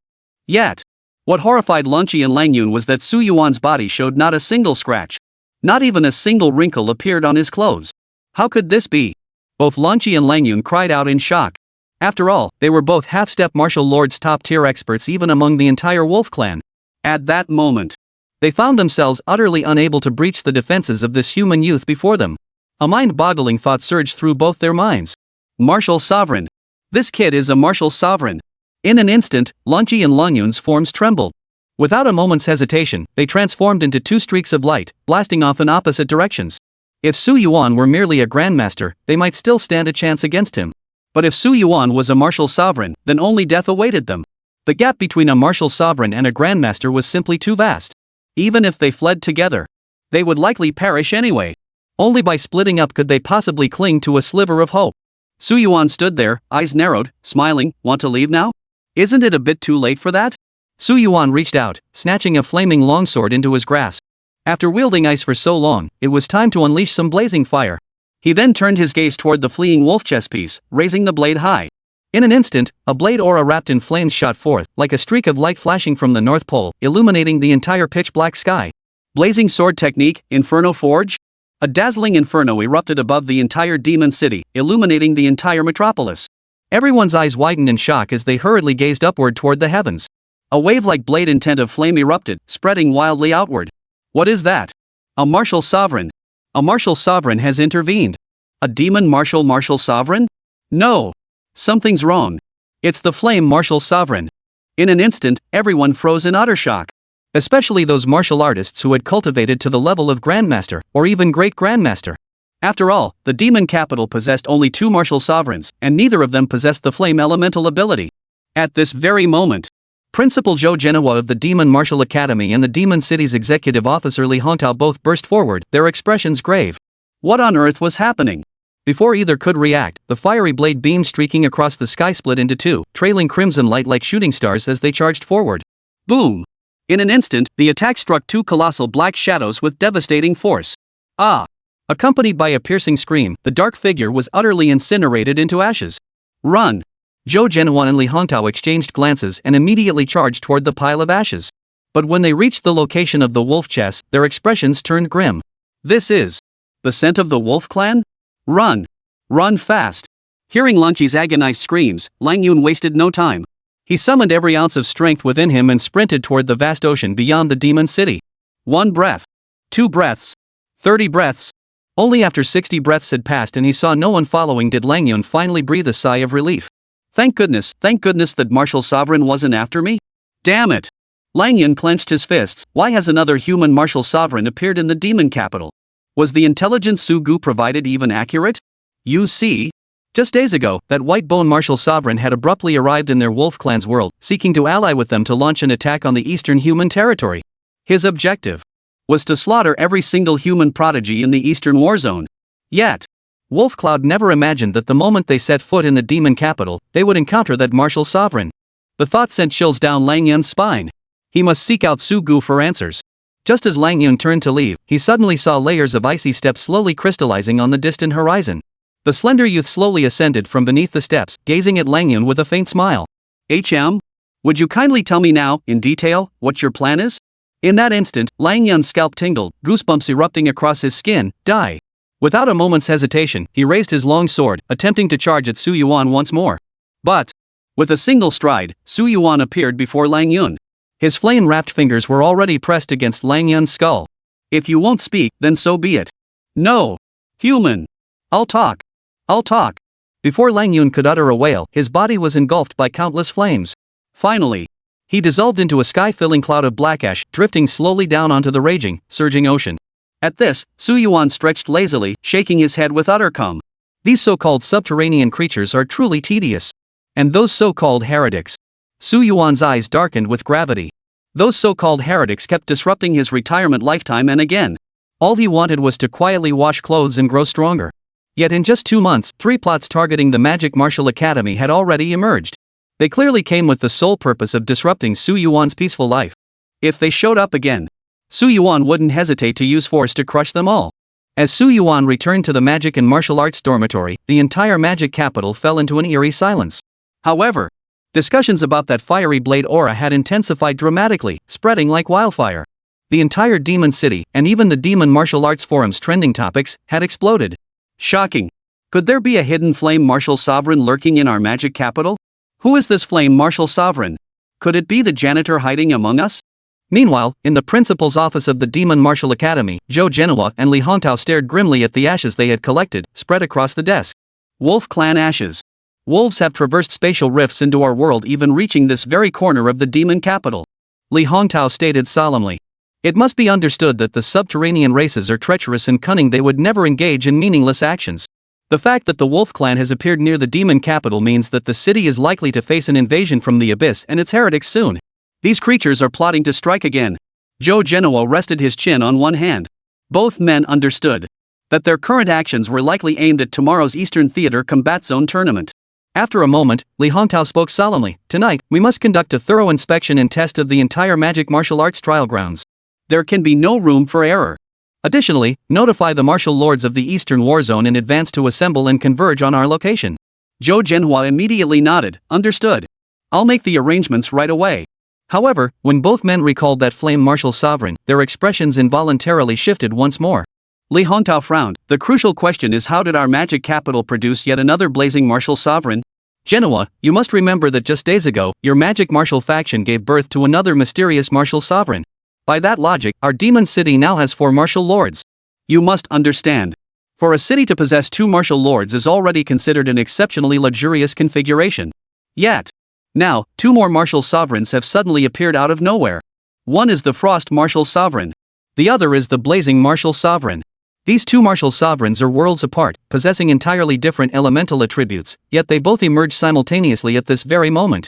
Yet, what horrified Lan Qi and Lang Yun was that Su Yuan's body showed not a single scratch. Not even a single wrinkle appeared on his clothes. How could this be? Both Lan Qi and Lang Yun cried out in shock. After all, they were both half-step martial lords, top-tier experts even among the entire wolf clan. At that moment, they found themselves utterly unable to breach the defenses of this human youth before them. A mind-boggling thought surged through both their minds. Martial sovereign. This kid is a martial sovereign. In an instant, Lan Qi and Lang Yun's forms trembled. Without a moment's hesitation, they transformed into two streaks of light, blasting off in opposite directions. If Su Yuan were merely a grandmaster, they might still stand a chance against him. But if Su Yuan was a martial sovereign, then only death awaited them. The gap between a martial sovereign and a grandmaster was simply too vast. Even if they fled together, they would likely perish anyway. Only by splitting up could they possibly cling to a sliver of hope. Su Yuan stood there, eyes narrowed, smiling. Want to leave now? Isn't it a bit too late for that? Su Yuan reached out, snatching a flaming longsword into his grasp. After wielding ice for so long, it was time to unleash some blazing fire. He then turned his gaze toward the fleeing wolf chess piece, raising the blade high. In an instant, a blade aura wrapped in flames shot forth, like a streak of light flashing from the North Pole, illuminating the entire pitch-black sky. Blazing sword technique, Inferno Forge? A dazzling inferno erupted above the entire demon city, illuminating the entire metropolis. Everyone's eyes widened in shock as they hurriedly gazed upward toward the heavens. A wave-like blade intent of flame erupted, spreading wildly outward. What is that? A martial sovereign. A martial sovereign has intervened. A demon martial sovereign? No. Something's wrong. It's the flame martial sovereign. In an instant, everyone froze in utter shock. Especially those martial artists who had cultivated to the level of Grandmaster, or even Great Grandmaster. After all, the demon capital possessed only two martial sovereigns, and neither of them possessed the flame elemental ability. At this very moment, Principal Zhou Genoa of the Demon Martial Academy and the Demon City's executive officer Li Hongtao both burst forward, their expressions grave. What on earth was happening? Before either could react, the fiery blade beam streaking across the sky split into two, trailing crimson light like shooting stars as they charged forward. Boom! In an instant, the attack struck two colossal black shadows with devastating force. Ah! Accompanied by a piercing scream, the dark figure was utterly incinerated into ashes. Run! Zhou Genoa and Li Hongtao exchanged glances and immediately charged toward the pile of ashes. But when they reached the location of the wolf chest, their expressions turned grim. This is the scent of the wolf clan? Run! Run fast! Hearing Lan Qi's agonized screams, Lang Yun wasted no time. He summoned every ounce of strength within him and sprinted toward the vast ocean beyond the demon city. 1 breath. 2 breaths. 30 breaths. Only after 60 breaths had passed and he saw no one following did Lang Yun finally breathe a sigh of relief. Thank goodness that martial sovereign wasn't after me. Damn it! Lang Yun clenched his fists. Why has another human martial sovereign appeared in the demon capital? Was the intelligence Su Gu provided even accurate? You see? Just days ago, that white bone martial sovereign had abruptly arrived in their wolf clan's world, seeking to ally with them to launch an attack on the eastern human territory. His objective was to slaughter every single human prodigy in the eastern war zone. Yet, Wolf Cloud never imagined that the moment they set foot in the demon capital, they would encounter that martial sovereign. The thought sent chills down Lang Yun's spine. He must seek out Su Gu for answers. Just as Lang Yun turned to leave, he suddenly saw layers of icy steps slowly crystallizing on the distant horizon. The slender youth slowly ascended from beneath the steps, gazing at Lang Yun with a faint smile. HM? Would you kindly tell me now, in detail, what your plan is? In that instant, Lang Yun's scalp tingled, goosebumps erupting across his skin. Die. Without a moment's hesitation, he raised his long sword, attempting to charge at Su Yuan once more. But, with a single stride, Su Yuan appeared before Lang Yun. His flame-wrapped fingers were already pressed against Lang Yun's skull. If you won't speak, then so be it. No. Human. I'll talk. I'll talk. Before Lang Yun could utter a wail, his body was engulfed by countless flames. Finally, he dissolved into a sky-filling cloud of black ash, drifting slowly down onto the raging, surging ocean. At this, Su Yuan stretched lazily, shaking his head with utter calm. These so-called subterranean creatures are truly tedious. And those so-called heretics. Su Yuan's eyes darkened with gravity. Those so-called heretics kept disrupting his retirement lifetime and again. All he wanted was to quietly wash clothes and grow stronger. Yet in just 2 months, 3 plots targeting the Magic Martial Academy had already emerged. They clearly came with the sole purpose of disrupting Su Yuan's peaceful life. If they showed up again, Su Yuan wouldn't hesitate to use force to crush them all. As Su Yuan returned to the magic and martial arts dormitory, the entire magic capital fell into an eerie silence. However, discussions about that fiery blade aura had intensified dramatically, spreading like wildfire. The entire demon city, and even the demon martial arts forum's trending topics, had exploded. Shocking. Could there be a hidden flame martial sovereign lurking in our magic capital? Who is this flame martial sovereign? Could it be the janitor hiding among us? Meanwhile, in the principal's office of the Demon Martial Academy, Zhou Genoa and Li Hongtao stared grimly at the ashes they had collected, spread across the desk. Wolf Clan ashes. Wolves have traversed spatial rifts into our world, even reaching this very corner of the demon capital. Li Hongtao stated solemnly. It must be understood that the subterranean races are treacherous and cunning. They would never engage in meaningless actions. The fact that the Wolf Clan has appeared near the demon capital means that the city is likely to face an invasion from the Abyss and its heretics soon. These creatures are plotting to strike again. Zhou Genoa rested his chin on one hand. Both men understood that their current actions were likely aimed at tomorrow's Eastern Theater Combat Zone tournament. After a moment, Li Hongtao spoke solemnly. Tonight, we must conduct a thorough inspection and test of the entire magic martial arts trial grounds. There can be no room for error. Additionally, notify the martial lords of the Eastern War Zone in advance to assemble and converge on our location. Zhou Genhua immediately nodded. Understood. I'll make the arrangements right away. However, when both men recalled that flame martial sovereign, their expressions involuntarily shifted once more. Li Hongtao frowned. The crucial question is, how did our magic capital produce yet another blazing martial sovereign? Genoa, you must remember that just days ago, your magic martial faction gave birth to another mysterious martial sovereign. By that logic, our demon city now has 4 martial lords. You must understand. For a city to possess 2 martial lords is already considered an exceptionally luxurious configuration. Yet, now, 2 more martial sovereigns have suddenly appeared out of nowhere. One is the Frost Martial Sovereign. The other is the Blazing Martial Sovereign. These 2 martial sovereigns are worlds apart, possessing entirely different elemental attributes, yet they both emerged simultaneously at this very moment.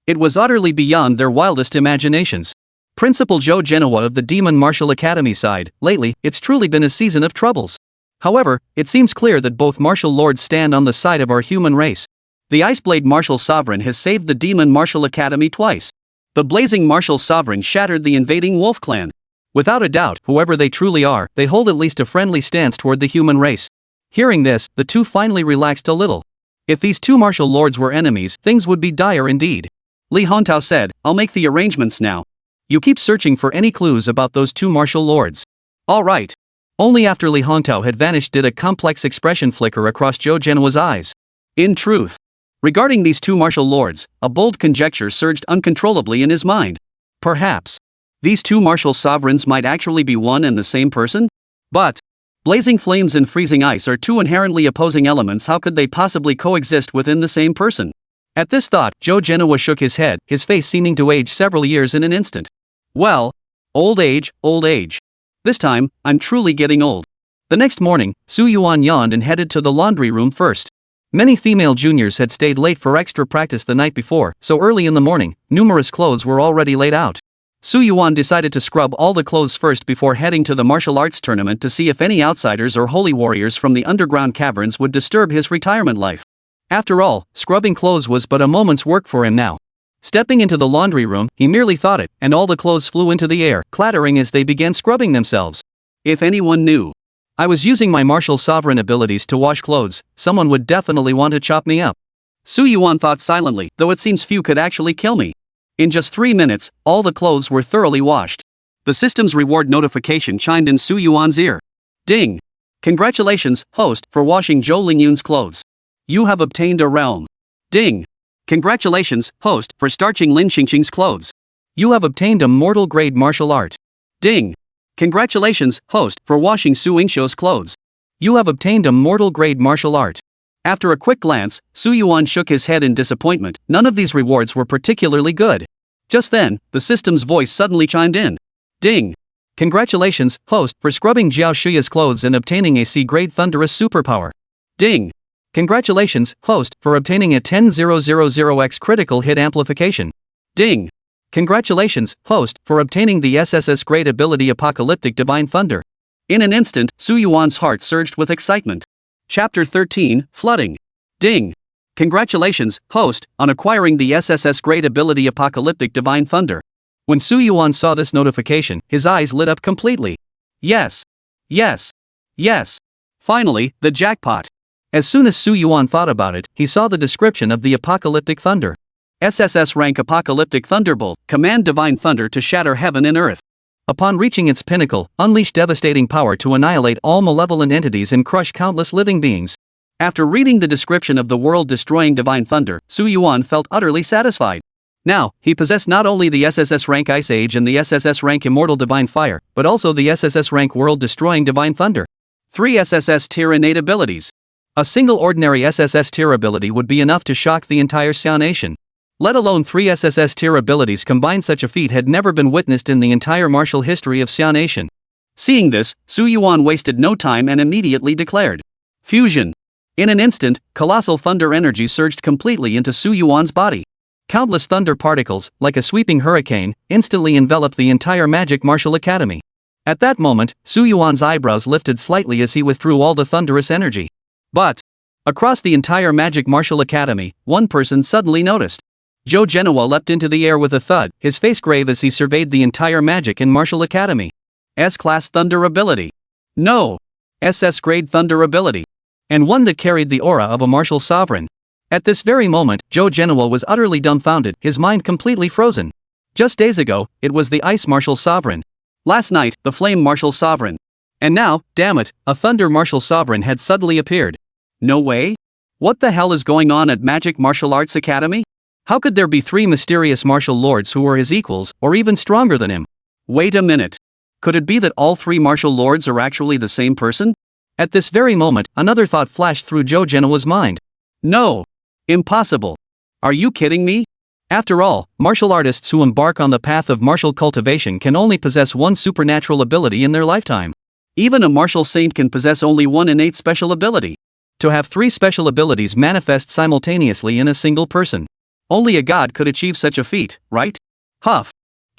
It was utterly beyond their wildest imaginations. Principal Zhou Genoa of the Demon Martial Academy sighed. Lately, it's truly been a season of troubles. However, it seems clear that both martial lords stand on the side of our human race. The Iceblade Martial Sovereign has saved the Demon Martial Academy twice. The Blazing Martial Sovereign shattered the invading Wolf Clan. Without a doubt, whoever they truly are, they hold at least a friendly stance toward the human race. Hearing this, the two finally relaxed a little. If these 2 martial lords were enemies, things would be dire indeed. Li Hongtao said, I'll make the arrangements now. You keep searching for any clues about those 2 martial lords. All right. Only after Li Hongtao had vanished did a complex expression flicker across Zhou Genoa's eyes. In truth, regarding these 2 martial lords, a bold conjecture surged uncontrollably in his mind. Perhaps these 2 martial sovereigns might actually be one and the same person? But blazing flames and freezing ice are 2 inherently opposing elements. How could they possibly coexist within the same person? At this thought, Zhou Genoa shook his head, his face seeming to age several years in an instant. Well, old age, old age. This time, I'm truly getting old. The next morning, Su Yuan yawned and headed to the laundry room first. Many female juniors had stayed late for extra practice the night before, so early in the morning, numerous clothes were already laid out. Su Yuan decided to scrub all the clothes first before heading to the martial arts tournament to see if any outsiders or holy warriors from the underground caverns would disturb his retirement life. After all, scrubbing clothes was but a moment's work for him now. Stepping into the laundry room, he merely thought it, and all the clothes flew into the air, clattering as they began scrubbing themselves. If anyone knew I was using my martial sovereign abilities to wash clothes, someone would definitely want to chop me up. Su Yuan thought silently, though it seems few could actually kill me. In just 3 minutes, all the clothes were thoroughly washed. The system's reward notification chimed in Su Yuan's ear. Ding! Congratulations, host, for washing Zhou Lingyun's clothes. You have obtained a realm. Ding! Congratulations, host, for starching Lin Xingxing's clothes. You have obtained a mortal grade martial art. Ding! Congratulations, host, for washing Su Yingxiu's clothes. You have obtained a mortal grade martial art. After a quick glance, Su Yuan shook his head in disappointment. None of these rewards were particularly good. Just then, the system's voice suddenly chimed in. Ding! Congratulations, host, for scrubbing Jiao Shuya's clothes and obtaining a C-grade thunderous superpower. Ding! Congratulations, host, for obtaining a 10,000x critical hit amplification. Ding! Congratulations, host, for obtaining the SSS grade ability Apocalyptic Divine Thunder. In an instant, Su Yuan's heart surged with excitement. Chapter 13, Flooding. Ding! Congratulations, host, on acquiring the SSS grade ability Apocalyptic Divine Thunder. When Su Yuan saw this notification, his eyes lit up completely. Yes! Yes! Yes! Finally, the jackpot! As soon as Su Yuan thought about it, he saw the description of the Apocalyptic Thunder. SSS rank Apocalyptic Thunderbolt, command divine thunder to shatter heaven and earth. Upon reaching its pinnacle, unleash devastating power to annihilate all malevolent entities and crush countless living beings. After reading the description of the world-destroying divine thunder, Su Yuan felt utterly satisfied. Now, he possessed not only the SSS rank Ice Age and the SSS rank Immortal Divine Fire, but also the SSS rank World-Destroying Divine Thunder. 3 SSS tier innate abilities. A single ordinary SSS tier ability would be enough to shock the entire Xiao nation. Let alone 3 SSS tier abilities combined. Such a feat had never been witnessed in the entire martial history of Xiao nation. Seeing this, Su Yuan wasted no time and immediately declared. Fusion. In an instant, colossal thunder energy surged completely into Su Yuan's body. Countless thunder particles, like a sweeping hurricane, instantly enveloped the entire Magic Martial Academy. At that moment, Su Yuan's eyebrows lifted slightly as he withdrew all the thunderous energy. But across the entire Magic Martial Academy, one person suddenly noticed. Zhou Genoa leapt into the air with a thud, his face grave as he surveyed the entire Magic and Martial Academy. S-Class Thunder Ability. No! SS-Grade Thunder Ability. And one that carried the aura of a martial sovereign. At this very moment, Zhou Genoa was utterly dumbfounded, his mind completely frozen. Just days ago, it was the Ice Martial Sovereign. Last night, the Flame Martial Sovereign. And now, damn it, a Thunder Martial Sovereign had suddenly appeared. No way? What the hell is going on at Magic Martial Arts Academy? How could there be 3 mysterious martial lords who were his equals, or even stronger than him? Wait a minute. Could it be that all 3 martial lords are actually the same person? At this very moment, another thought flashed through Zhou Genoa's mind. No! Impossible! Are you kidding me? After all, martial artists who embark on the path of martial cultivation can only possess one supernatural ability in their lifetime. Even a martial saint can possess only one innate special ability. To have 3 special abilities manifest simultaneously in a single person. Only a god could achieve such a feat, right? Huff.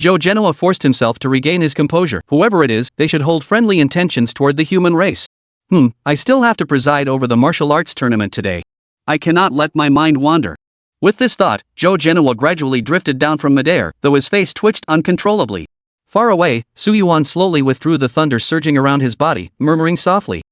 Zhou Genoa forced himself to regain his composure. Whoever it is, they should hold friendly intentions toward the human race. I still have to preside over the martial arts tournament today. I cannot let my mind wander. With this thought, Zhou Genoa gradually drifted down from midair, though his face twitched uncontrollably. Far away, Su Yuan slowly withdrew the thunder surging around his body, murmuring softly.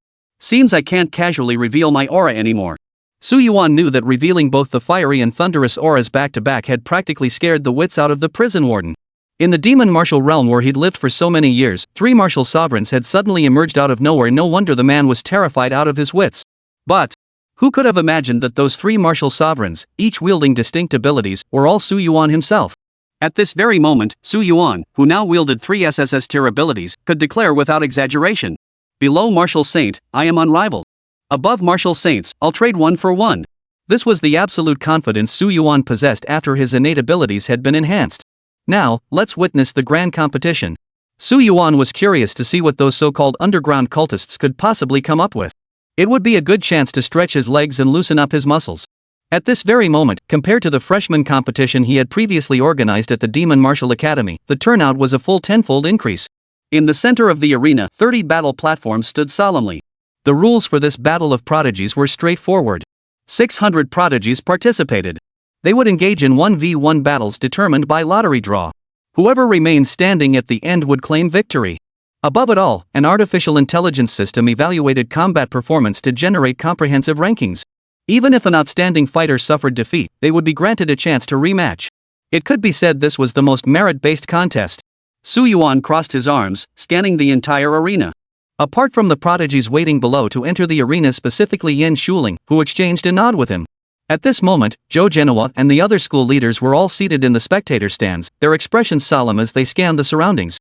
Seems I can't casually reveal my aura anymore. Su Yuan knew that revealing both the fiery and thunderous auras back-to-back had practically scared the wits out of the prison warden. In the demon martial realm where he'd lived for so many years, 3 martial sovereigns had suddenly emerged out of nowhere. No wonder the man was terrified out of his wits. But who could have imagined that those 3 martial sovereigns, each wielding distinct abilities, were all Su Yuan himself? At this very moment, Su Yuan, who now wielded 3 SSS tier abilities, could declare without exaggeration. Below martial saint, I am unrivaled. Above martial saints, I'll trade 1 for 1. This was the absolute confidence Su Yuan possessed after his innate abilities had been enhanced. Now, let's witness the grand competition. Su Yuan was curious to see what those so-called underground cultists could possibly come up with. It would be a good chance to stretch his legs and loosen up his muscles. At this very moment, compared to the freshman competition he had previously organized at the Demon Martial Academy, the turnout was a full tenfold increase. In the center of the arena, 30 battle platforms stood solemnly. The rules for this battle of prodigies were straightforward. 600 prodigies participated. They would engage in 1v1 battles determined by lottery draw. Whoever remained standing at the end would claim victory. Above it all, an artificial intelligence system evaluated combat performance to generate comprehensive rankings. Even if an outstanding fighter suffered defeat, they would be granted a chance to rematch. It could be said this was the most merit-based contest. Su Yuan crossed his arms, scanning the entire arena. Apart from the prodigies waiting below to enter the arena, specifically Yin Shuling, who exchanged a nod with him. At this moment, Zhou Genoa and the other school leaders were all seated in the spectator stands, their expressions solemn as they scanned the surroundings.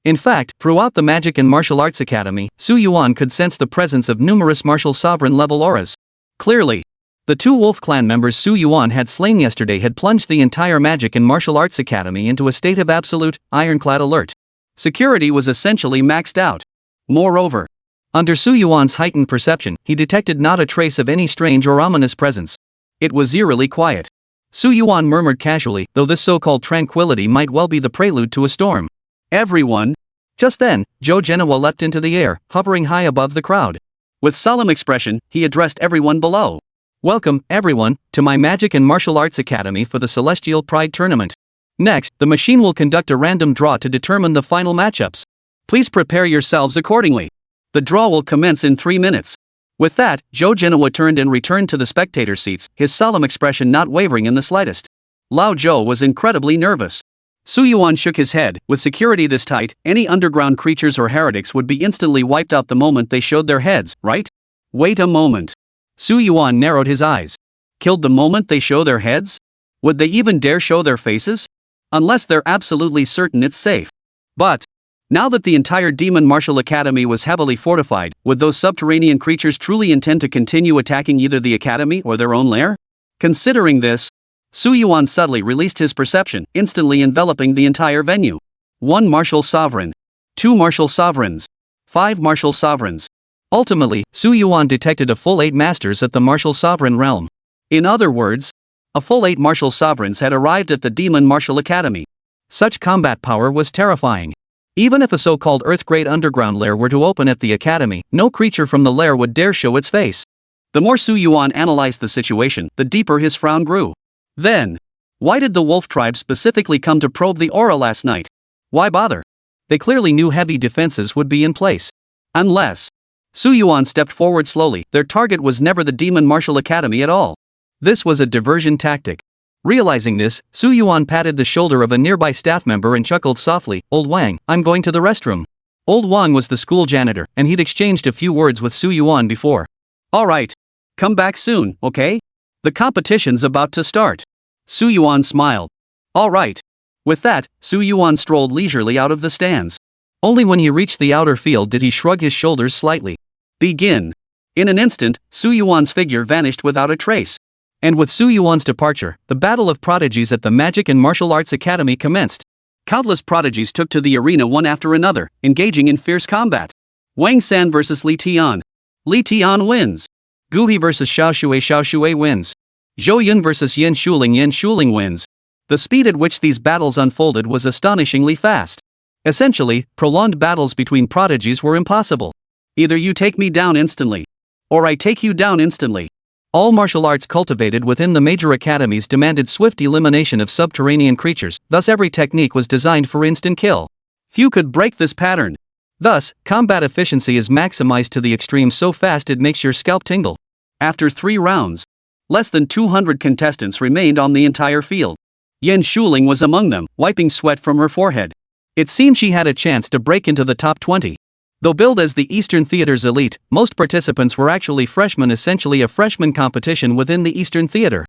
In fact, throughout the Magic and Martial Arts Academy, Su Yuan could sense the presence of numerous martial sovereign-level auras. Clearly, the two Wolf Clan members Su Yuan had slain yesterday had plunged the entire Magic and Martial Arts Academy into a state of absolute, ironclad alert. Security was essentially maxed out. Moreover, under Su Yuan's heightened perception, he detected not a trace of any strange or ominous presence. It was eerily quiet. Su Yuan murmured casually, though this so-called tranquility might well be the prelude to a storm. Everyone! Just then, Zhou Genoa leapt into the air, hovering high above the crowd. With solemn expression, he addressed everyone below. Welcome, everyone, to my Magic and Martial Arts Academy for the Celestial Pride Tournament. Next, the machine will conduct a random draw to determine the final matchups. Please prepare yourselves accordingly. The draw will commence in 3 minutes. With that, Zhou Genoa turned and returned to the spectator seats, his solemn expression not wavering in the slightest. Lao Zhou was incredibly nervous. Su Yuan shook his head. With security this tight, any underground creatures or heretics would be instantly wiped out the moment they showed their heads, right? Wait a moment. Su Yuan narrowed his eyes. Killed the moment they show their heads? Would they even dare show their faces? Unless they're absolutely certain it's safe. But now that the entire Demon Martial Academy was heavily fortified, would those subterranean creatures truly intend to continue attacking either the academy or their own lair? Considering this, Su Yuan subtly released his perception, instantly enveloping the entire venue. 1 martial sovereign. 2 martial sovereigns. 5 martial sovereigns. Ultimately, Su Yuan detected a full 8 masters at the martial sovereign realm. In other words, a full 8 martial sovereigns had arrived at the Demon Martial Academy. Such combat power was terrifying. Even if a so-called Earth-grade underground lair were to open at the academy, no creature from the lair would dare show its face. The more Su Yuan analyzed the situation, the deeper his frown grew. Then, why did the wolf tribe specifically come to probe the aura last night? Why bother? They clearly knew heavy defenses would be in place. Unless Su Yuan stepped forward slowly, their target was never the Demon Martial Academy at all. This was a diversion tactic. Realizing this, Su Yuan patted the shoulder of a nearby staff member and chuckled softly, "Old Wang, I'm going to the restroom." Old Wang was the school janitor, and he'd exchanged a few words with Su Yuan before. "Alright. Come back soon, okay? The competition's about to start." Su Yuan smiled. "Alright." With that, Su Yuan strolled leisurely out of the stands. Only when he reached the outer field did he shrug his shoulders slightly. Begin. In an instant, Su Yuan's figure vanished without a trace. And with Su Yuan's departure, the battle of prodigies at the Magic and Martial Arts Academy commenced. Countless prodigies took to the arena one after another, engaging in fierce combat. Wang San vs Li Tian. Li Tian wins. Gu He vs Xiao Shui wins. Zhou Yun vs Yin Shuling wins. The speed at which these battles unfolded was astonishingly fast. Essentially, prolonged battles between prodigies were impossible. Either you take me down instantly, or I take you down instantly. All martial arts cultivated within the major academies demanded swift elimination of subterranean creatures, thus every technique was designed for instant kill. Few could break this pattern. Thus, combat efficiency is maximized to the extreme so fast it makes your scalp tingle. After 3 rounds, less than 200 contestants remained on the entire field. Yin Shuling was among them, wiping sweat from her forehead. It seemed she had a chance to break into the top 20. Though billed as the Eastern Theater's elite, most participants were actually freshmen, essentially a freshman competition within the Eastern Theater.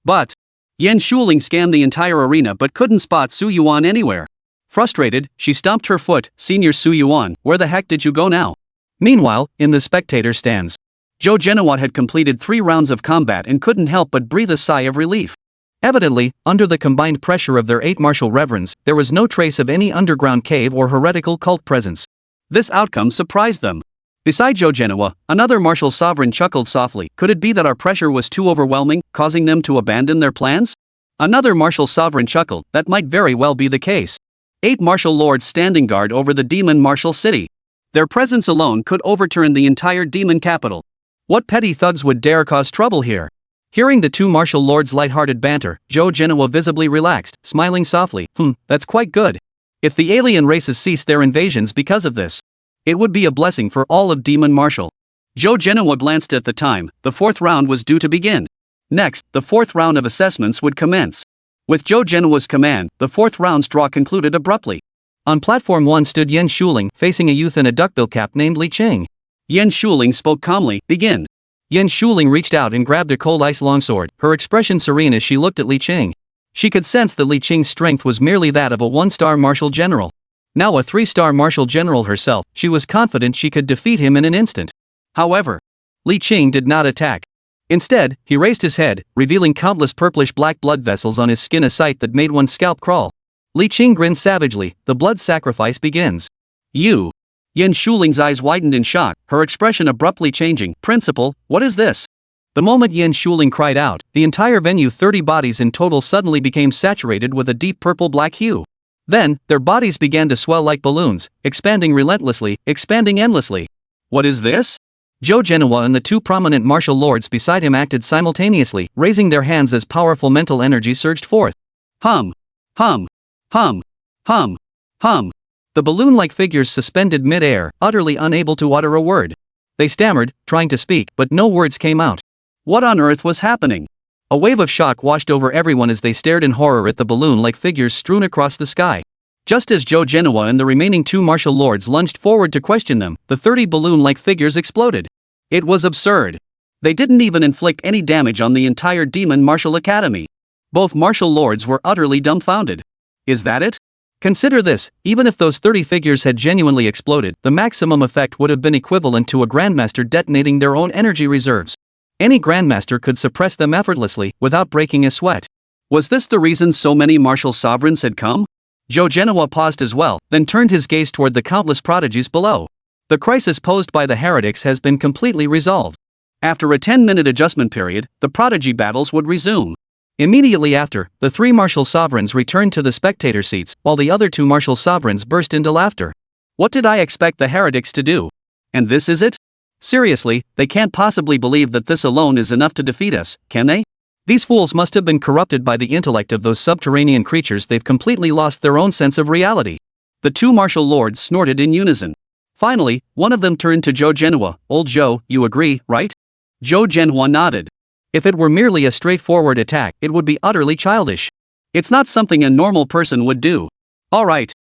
But Yin Shuling scanned the entire arena but couldn't spot Su Yuan anywhere. Frustrated, she stomped her foot. "Senior Su Yuan, where the heck did you go now?" Meanwhile, in the spectator stands, Zhou Genoa had completed 3 rounds of combat and couldn't help but breathe a sigh of relief. Evidently, under the combined pressure of their 8 martial reverends, there was no trace of any underground cave or heretical cult presence. This outcome surprised them. Beside Joe Genoa, another martial sovereign chuckled softly. Could it be that our pressure was too overwhelming, causing them to abandon their plans? Another martial sovereign chuckled. That might very well be the case. 8 martial lords standing guard over the demon martial city. Their presence alone could overturn the entire demon capital. What petty thugs would dare cause trouble here? Hearing the 2 martial lords' light-hearted banter, Joe Genoa visibly relaxed, smiling softly. That's quite good. If the alien races ceased their invasions because of this, it would be a blessing for all of Demon Martial. Joe Genoa glanced at the time. The 4th round was due to begin. Next, the 4th round of assessments would commence. With Joe Genoa's command, the 4th round's draw concluded abruptly. On platform 1 stood Yen Shuling, facing a youth in a duckbill cap named Li Qing. Yen Shuling spoke calmly. Begin. Yen Shuling reached out and grabbed a cold ice longsword, her expression serene as she looked at Li Qing. She could sense that Li Qing's strength was merely that of a 1-star martial general. Now a 3-star martial general herself, she was confident she could defeat him in an instant. However, Li Qing did not attack. Instead, he raised his head, revealing countless purplish-black blood vessels on his skin, a sight that made one's scalp crawl. Li Qing grinned savagely. The blood sacrifice begins. You. Yen Shuling's eyes widened in shock, her expression abruptly changing. Principal, what is this? The moment Yen Shuling cried out, the entire venue, 30 bodies in total, suddenly became saturated with a deep purple-black hue. Then, their bodies began to swell like balloons, expanding relentlessly, expanding endlessly. What is this? Joe Genoa and the 2 prominent martial lords beside him acted simultaneously, raising their hands as powerful mental energy surged forth. Hum. Hum. Hum. Hum. Hum. The balloon-like figures suspended mid-air, utterly unable to utter a word. They stammered, trying to speak, but no words came out. What on earth was happening? A wave of shock washed over everyone as they stared in horror at the balloon-like figures strewn across the sky. Just as Joe Genoa and the remaining 2 martial lords lunged forward to question them, the 30 balloon-like figures exploded. It was absurd. They didn't even inflict any damage on the entire Demon Martial Academy. Both martial lords were utterly dumbfounded. Is that it? Consider this, even if those 30 figures had genuinely exploded, the maximum effect would have been equivalent to a Grandmaster detonating their own energy reserves. Any Grandmaster could suppress them effortlessly, without breaking a sweat. Was this the reason so many martial sovereigns had come? Joe Genoa paused as well, then turned his gaze toward the countless prodigies below. The crisis posed by the heretics has been completely resolved. After a 10-minute adjustment period, the prodigy battles would resume. Immediately after, the 3 martial sovereigns returned to the spectator seats, while the other 2 martial sovereigns burst into laughter. What did I expect the heretics to do? And this is it? Seriously, they can't possibly believe that this alone is enough to defeat us, can they? These fools must have been corrupted by the intellect of those subterranean creatures. They've completely lost their own sense of reality. The 2 martial lords snorted in unison. Finally, one of them turned to Joe Genoa. Old Joe, you agree, right? Joe Genoa nodded. If it were merely a straightforward attack, it would be utterly childish. It's not something a normal person would do. All right.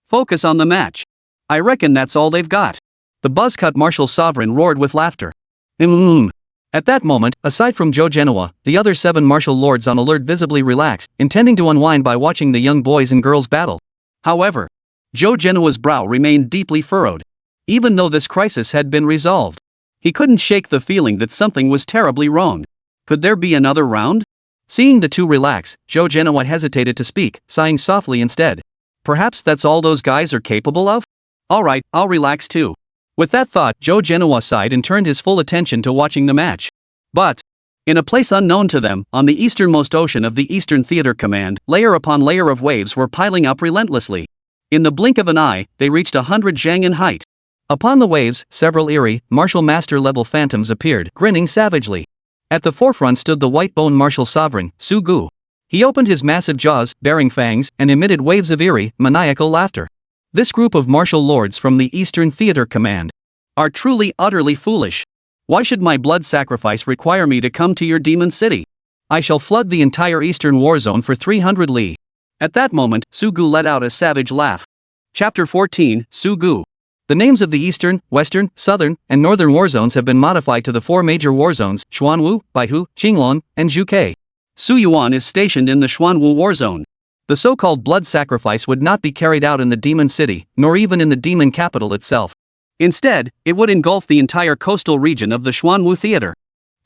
Focus on the match. I reckon that's all they've got. The buzzcut martial sovereign roared with laughter. At that moment, aside from Joe Genoa, the other 7 martial lords on alert visibly relaxed, intending to unwind by watching the young boys and girls battle. However, Joe Genoa's brow remained deeply furrowed. Even though this crisis had been resolved, he couldn't shake the feeling that something was terribly wrong. Could there be another round? Seeing the 2 relax, Joe Genoa hesitated to speak, sighing softly instead. Perhaps that's all those guys are capable of? Alright, I'll relax too. With that thought, Joe Genoa sighed and turned his full attention to watching the match. But, in a place unknown to them, on the easternmost ocean of the Eastern Theater Command, layer upon layer of waves were piling up relentlessly. In the blink of an eye, they reached 100 zhang in height. Upon the waves, several eerie, martial master-level phantoms appeared, grinning savagely. At the forefront stood the white-bone martial sovereign, Su Gu. He opened his massive jaws, bearing fangs, and emitted waves of eerie, maniacal laughter. This group of martial lords from the Eastern Theater Command are truly utterly foolish. Why should my blood sacrifice require me to come to your demon city? I shall flood the entire Eastern war zone for 300 li. At that moment, Su Gu let out a savage laugh. Chapter 14, Su Gu. The names of the Eastern, Western, Southern, and Northern war zones have been modified to the 4 major war zones, Xuanwu, Baihu, Qinglong, and Zhuke. Su Yuan is stationed in the Xuanwu war zone. The so-called blood sacrifice would not be carried out in the demon city, nor even in the demon capital itself. Instead, it would engulf the entire coastal region of the Xuanwu theater.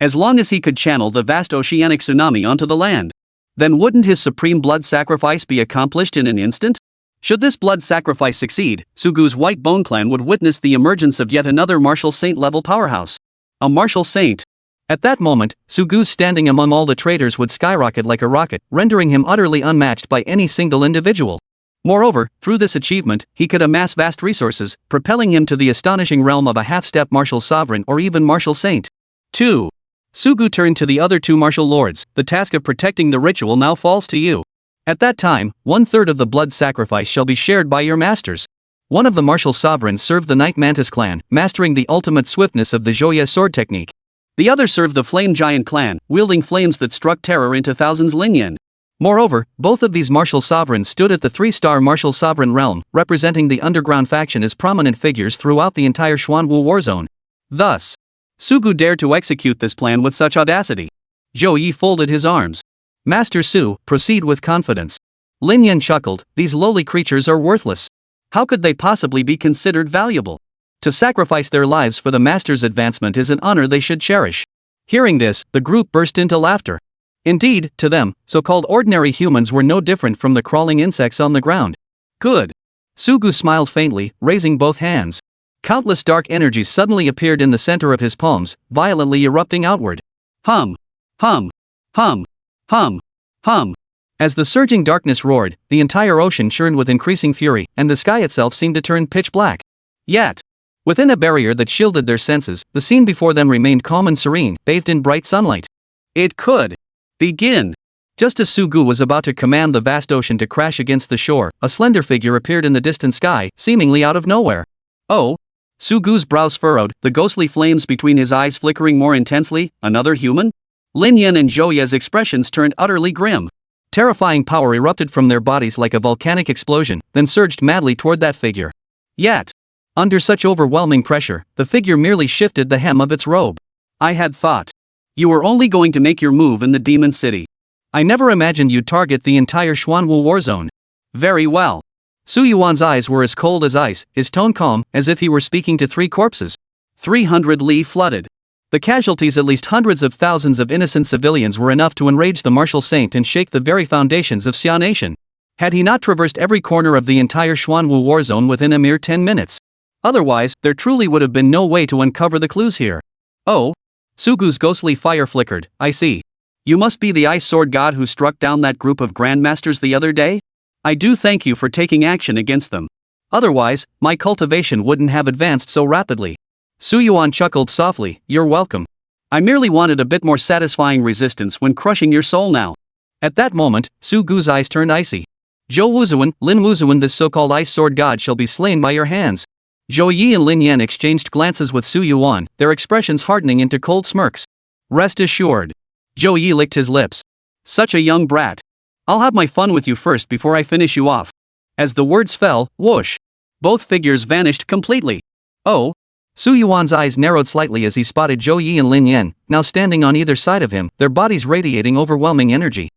As long as he could channel the vast oceanic tsunami onto the land, Then wouldn't his supreme blood sacrifice be accomplished in an instant? Should this blood sacrifice succeed, Sugu's White Bone clan would witness the emergence of yet another martial saint-level powerhouse. A martial saint. At that moment, Sugu's standing among all the traitors would skyrocket like a rocket, rendering him utterly unmatched by any single individual. Moreover, through this achievement, he could amass vast resources, propelling him to the astonishing realm of a half-step martial sovereign or even martial saint. 2. Sugu turned to the other two martial lords. The task of protecting the ritual now falls to you. At that time, 1/3 of the blood sacrifice shall be shared by your masters. One of the martial sovereigns served the Night Mantis clan, mastering the ultimate swiftness of the Joya sword technique. The other served the Flame Giant clan, wielding flames that struck terror into thousands Linyan. Moreover, both of these martial sovereigns stood at the 3-star martial sovereign realm, representing the underground faction as prominent figures throughout the entire Xuanwu warzone. Thus, Sugu dared to execute this plan with such audacity. Zhou Yi folded his arms. Master Su, proceed with confidence. Lin Yan chuckled, these lowly creatures are worthless. How could they possibly be considered valuable? To sacrifice their lives for the master's advancement is an honor they should cherish. Hearing this, the group burst into laughter. Indeed, to them, so-called ordinary humans were no different from the crawling insects on the ground. Good. Sugu smiled faintly, raising both hands. Countless dark energies suddenly appeared in the center of his palms, violently erupting outward. Hum. Hum. Hum. Hum. Hum. As the surging darkness roared, the entire ocean churned with increasing fury, and the sky itself seemed to turn pitch black. Yet, within a barrier that shielded their senses, the scene before them remained calm and serene, bathed in bright sunlight. It could begin. Just as Sugu was about to command the vast ocean to crash against the shore, a slender figure appeared in the distant sky, seemingly out of nowhere. Oh? Sugu's brows furrowed, the ghostly flames between his eyes flickering more intensely. Another human? Lin Yan and Zhou Ye's expressions turned utterly grim. Terrifying power erupted from their bodies like a volcanic explosion, then surged madly toward that figure. Yet, under such overwhelming pressure, the figure merely shifted the hem of its robe. I had thought you were only going to make your move in the Demon City. I never imagined you'd target the entire Xuanwu warzone. Very well. Su Yuan's eyes were as cold as ice, his tone calm, as if he were speaking to 3 corpses. 300 li flooded. The casualties, at least hundreds of thousands of innocent civilians, were enough to enrage the martial saint and shake the very foundations of Xia Nation. Had he not traversed every corner of the entire Xuanwu warzone within a mere 10 minutes? Otherwise, there truly would have been no way to uncover the clues here. Oh? Sugu's ghostly fire flickered. I see. You must be the ice sword god who struck down that group of grandmasters the other day? I do thank you for taking action against them. Otherwise, my cultivation wouldn't have advanced so rapidly. Su Yuan chuckled softly, you're welcome. I merely wanted a bit more satisfying resistance when crushing your soul now. At that moment, Su Gu's eyes turned icy. Zhou Wuzuan, Lin Wuzuan, this so-called ice sword god shall be slain by your hands. Zhou Yi and Lin Yan exchanged glances with Su Yuan, their expressions hardening into cold smirks. Rest assured. Zhou Yi licked his lips. Such a young brat. I'll have my fun with you first before I finish you off. As the words fell, whoosh. Both figures vanished completely. Oh? Su Yuan's eyes narrowed slightly as he spotted Zhou Yi and Lin Yan, now standing on either side of him, their bodies radiating overwhelming energy.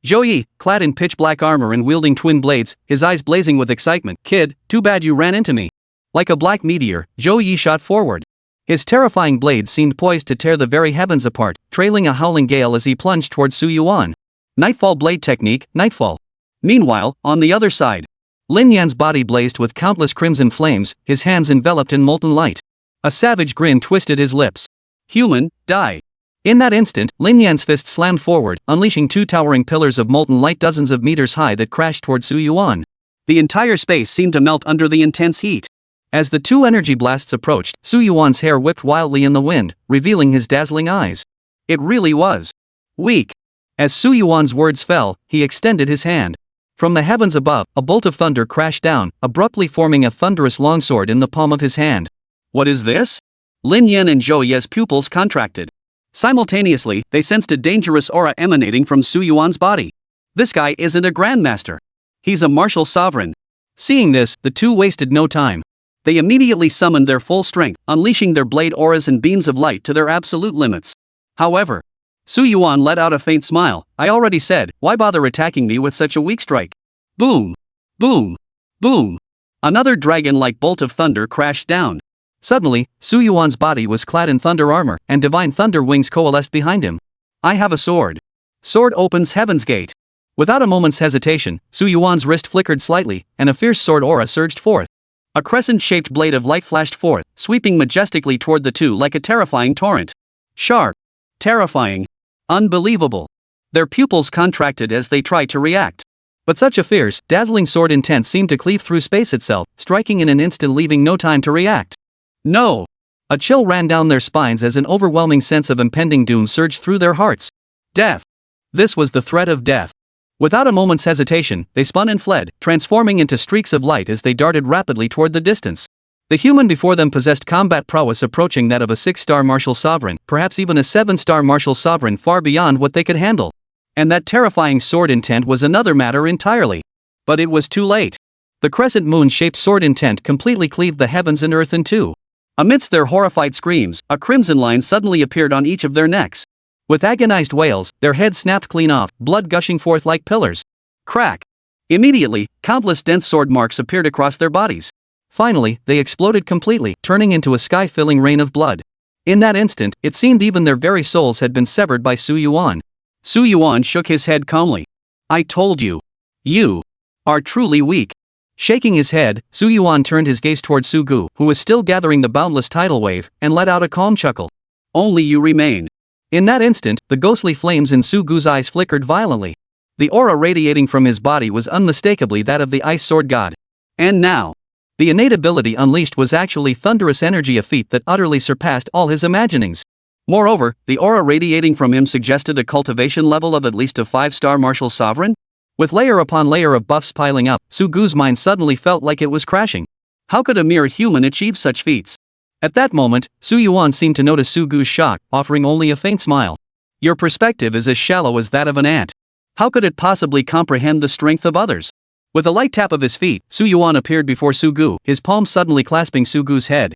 Zhou Yi, clad in pitch-black armor and wielding twin blades, his eyes blazing with excitement. Kid, too bad you ran into me. Like a black meteor, Zhou Yi shot forward. His terrifying blade seemed poised to tear the very heavens apart, trailing a howling gale as he plunged toward Su Yuan. Nightfall blade technique, Nightfall. Meanwhile, on the other side, Lin Yan's body blazed with countless crimson flames, his hands enveloped in molten light. A savage grin twisted his lips. Human, die. In that instant, Lin Yan's fist slammed forward, unleashing 2 towering pillars of molten light dozens of meters high that crashed toward Su Yuan. The entire space seemed to melt under the intense heat. As the 2 energy blasts approached, Su Yuan's hair whipped wildly in the wind, revealing his dazzling eyes. It really was weak. As Su Yuan's words fell, he extended his hand. From the heavens above, a bolt of thunder crashed down, abruptly forming a thunderous longsword in the palm of his hand. What is this? Lin Yan and Zhou Ye's pupils contracted. Simultaneously, they sensed a dangerous aura emanating from Su Yuan's body. This guy isn't a grandmaster. He's a martial sovereign. Seeing this, the two wasted no time. They immediately summoned their full strength, unleashing their blade auras and beams of light to their absolute limits. However, Su Yuan let out a faint smile. I already said, why bother attacking me with such a weak strike? Boom! Boom! Boom! Another dragon-like bolt of thunder crashed down. Suddenly, Su Yuan's body was clad in thunder armor, and divine thunder wings coalesced behind him. I have a sword. Sword opens heaven's gate. Without a moment's hesitation, Su Yuan's wrist flickered slightly, and a fierce sword aura surged forth. A crescent-shaped blade of light flashed forth, sweeping majestically toward the two like a terrifying torrent. Sharp. Terrifying. Unbelievable. Their pupils contracted as they tried to react. But such a fierce, dazzling sword intent seemed to cleave through space itself, striking in an instant, leaving no time to react. No! A chill ran down their spines as an overwhelming sense of impending doom surged through their hearts. Death! This was the threat of death. Without a moment's hesitation, they spun and fled, transforming into streaks of light as they darted rapidly toward the distance. The human before them possessed combat prowess approaching that of a 6-star martial sovereign, perhaps even a 7-star martial sovereign, far beyond what they could handle. And that terrifying sword intent was another matter entirely. But it was too late. The crescent moon-shaped sword intent completely cleaved the heavens and earth in two. Amidst their horrified screams, a crimson line suddenly appeared on each of their necks. With agonized wails, their heads snapped clean off, blood gushing forth like pillars. Crack! Immediately, countless dense sword marks appeared across their bodies. Finally, they exploded completely, turning into a sky-filling rain of blood. In that instant, it seemed even their very souls had been severed by Su Yuan. Su Yuan shook his head calmly. I told you. You are truly weak. Shaking his head, Su Yuan turned his gaze toward Su Gu, who was still gathering the boundless tidal wave, and let out a calm chuckle. Only you remain. In that instant, the ghostly flames in Su Gu's eyes flickered violently. The aura radiating from his body was unmistakably that of the ice sword god. And now, the innate ability unleashed was actually thunderous energy, a feat that utterly surpassed all his imaginings. Moreover, the aura radiating from him suggested a cultivation level of at least a 5-star martial sovereign. With layer upon layer of buffs piling up, Su Gu's mind suddenly felt like it was crashing. How could a mere human achieve such feats? At that moment, Su Yuan seemed to notice Su Gu's shock, offering only a faint smile. Your perspective is as shallow as that of an ant. How could it possibly comprehend the strength of others? With a light tap of his feet, Su Yuan appeared before Su Gu, his palm suddenly clasping Su Gu's head.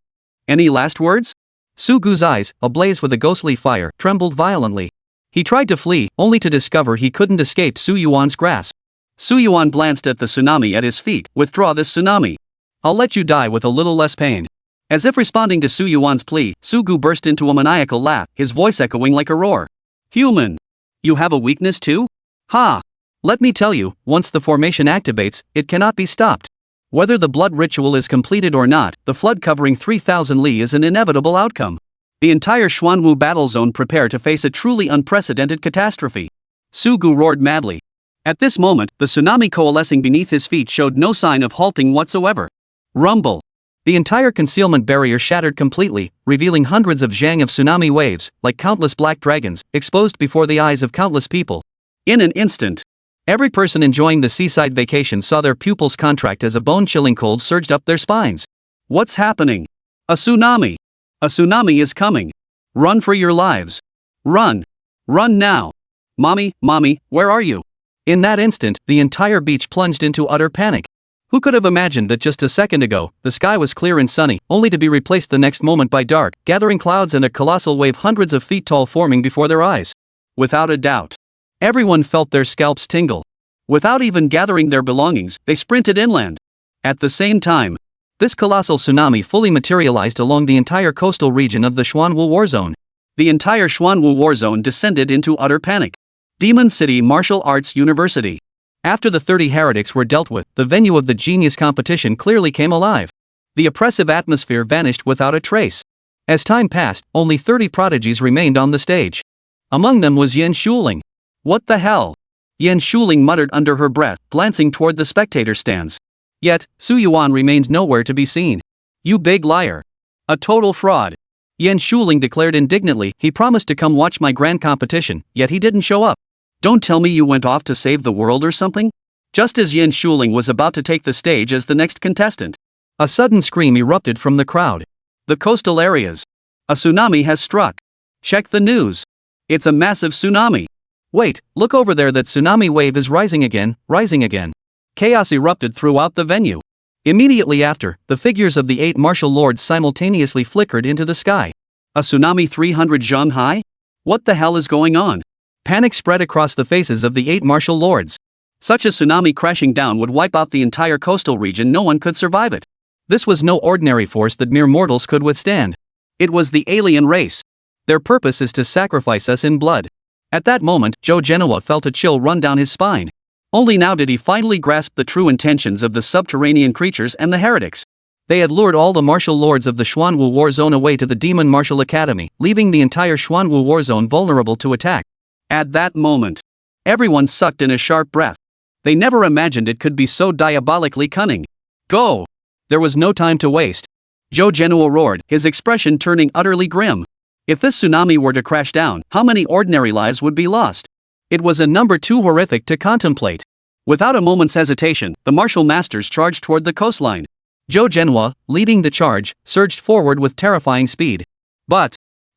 Any last words? Su Gu's eyes, ablaze with a ghostly fire, trembled violently. He tried to flee, only to discover he couldn't escape Su Yuan's grasp. Su Yuan glanced at the tsunami at his feet. Withdraw this tsunami. I'll let you die with a little less pain. As if responding to Su Yuan's plea, Su Gu burst into a maniacal laugh, his voice echoing like a roar. Human! You have a weakness too? Ha! Let me tell you, once the formation activates, it cannot be stopped. Whether the blood ritual is completed or not, the flood covering 3,000 li is an inevitable outcome. The entire Xuanwu battle zone prepare to face a truly unprecedented catastrophe. Su Gu roared madly. At this moment, the tsunami coalescing beneath his feet showed no sign of halting whatsoever. Rumble. The entire concealment barrier shattered completely, revealing hundreds of zhang of tsunami waves, like countless black dragons, exposed before the eyes of countless people. In an instant, every person enjoying the seaside vacation saw their pupils contract as a bone-chilling cold surged up their spines. What's happening? A tsunami! A tsunami is coming! Run for your lives! Run! Run now! Mommy, where are you? In that instant, the entire beach plunged into utter panic. Who could have imagined that just a second ago, the sky was clear and sunny, only to be replaced the next moment by dark, gathering clouds and a colossal wave hundreds of feet tall forming before their eyes? Without a doubt. Everyone felt their scalps tingle. Without even gathering their belongings, they sprinted inland. At the same time, this colossal tsunami fully materialized along the entire coastal region of the Xuanwu war zone. The entire Xuanwu war zone descended into utter panic. Demon City Martial Arts University. After the 30 heretics were dealt with, the venue of the genius competition clearly came alive. The oppressive atmosphere vanished without a trace. As time passed, only 30 prodigies remained on the stage. Among them was Yan Shuling. What the hell? Yan Shuling muttered under her breath, glancing toward the spectator stands. Yet, Su Yuan remained nowhere to be seen. You big liar. A total fraud. Yan Shuling declared indignantly. He promised to come watch my grand competition, yet he didn't show up. Don't tell me you went off to save the world or something? Just as Yan Shuling was about to take the stage as the next contestant, a sudden scream erupted from the crowd. The coastal areas. A tsunami has struck. Check the news. It's a massive tsunami. Wait, look over there, that tsunami wave is rising again, rising again. Chaos erupted throughout the venue. Immediately after, the figures of the 8 martial lords simultaneously flickered into the sky. A tsunami 300 zhang high? What the hell is going on? Panic spread across the faces of the 8 martial lords. Such a tsunami crashing down would wipe out the entire coastal region. No one could survive it. This was no ordinary force that mere mortals could withstand. It was the alien race. Their purpose is to sacrifice us in blood. At that moment, Zhou Genoa felt a chill run down his spine. Only now did he finally grasp the true intentions of the subterranean creatures and the heretics. They had lured all the martial lords of the Xuanwu War Zone away to the Demon Martial Academy, leaving the entire Xuanwu War Zone vulnerable to attack. At that moment, everyone sucked in a sharp breath. They never imagined it could be so diabolically cunning. Go! There was no time to waste. Zhou Zhenhua roared, his expression turning utterly grim. If this tsunami were to crash down, how many ordinary lives would be lost? It was a number too horrific to contemplate. Without a moment's hesitation, the martial masters charged toward the coastline. Zhou Zhenhua, leading the charge, surged forward with terrifying speed. But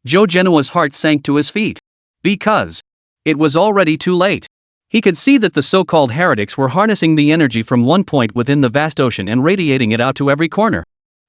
Zhou Zhenhua's heart sank to his feet. Because it was already too late. He could see that the so-called heretics were harnessing the energy from one point within the vast ocean and radiating it out to every corner.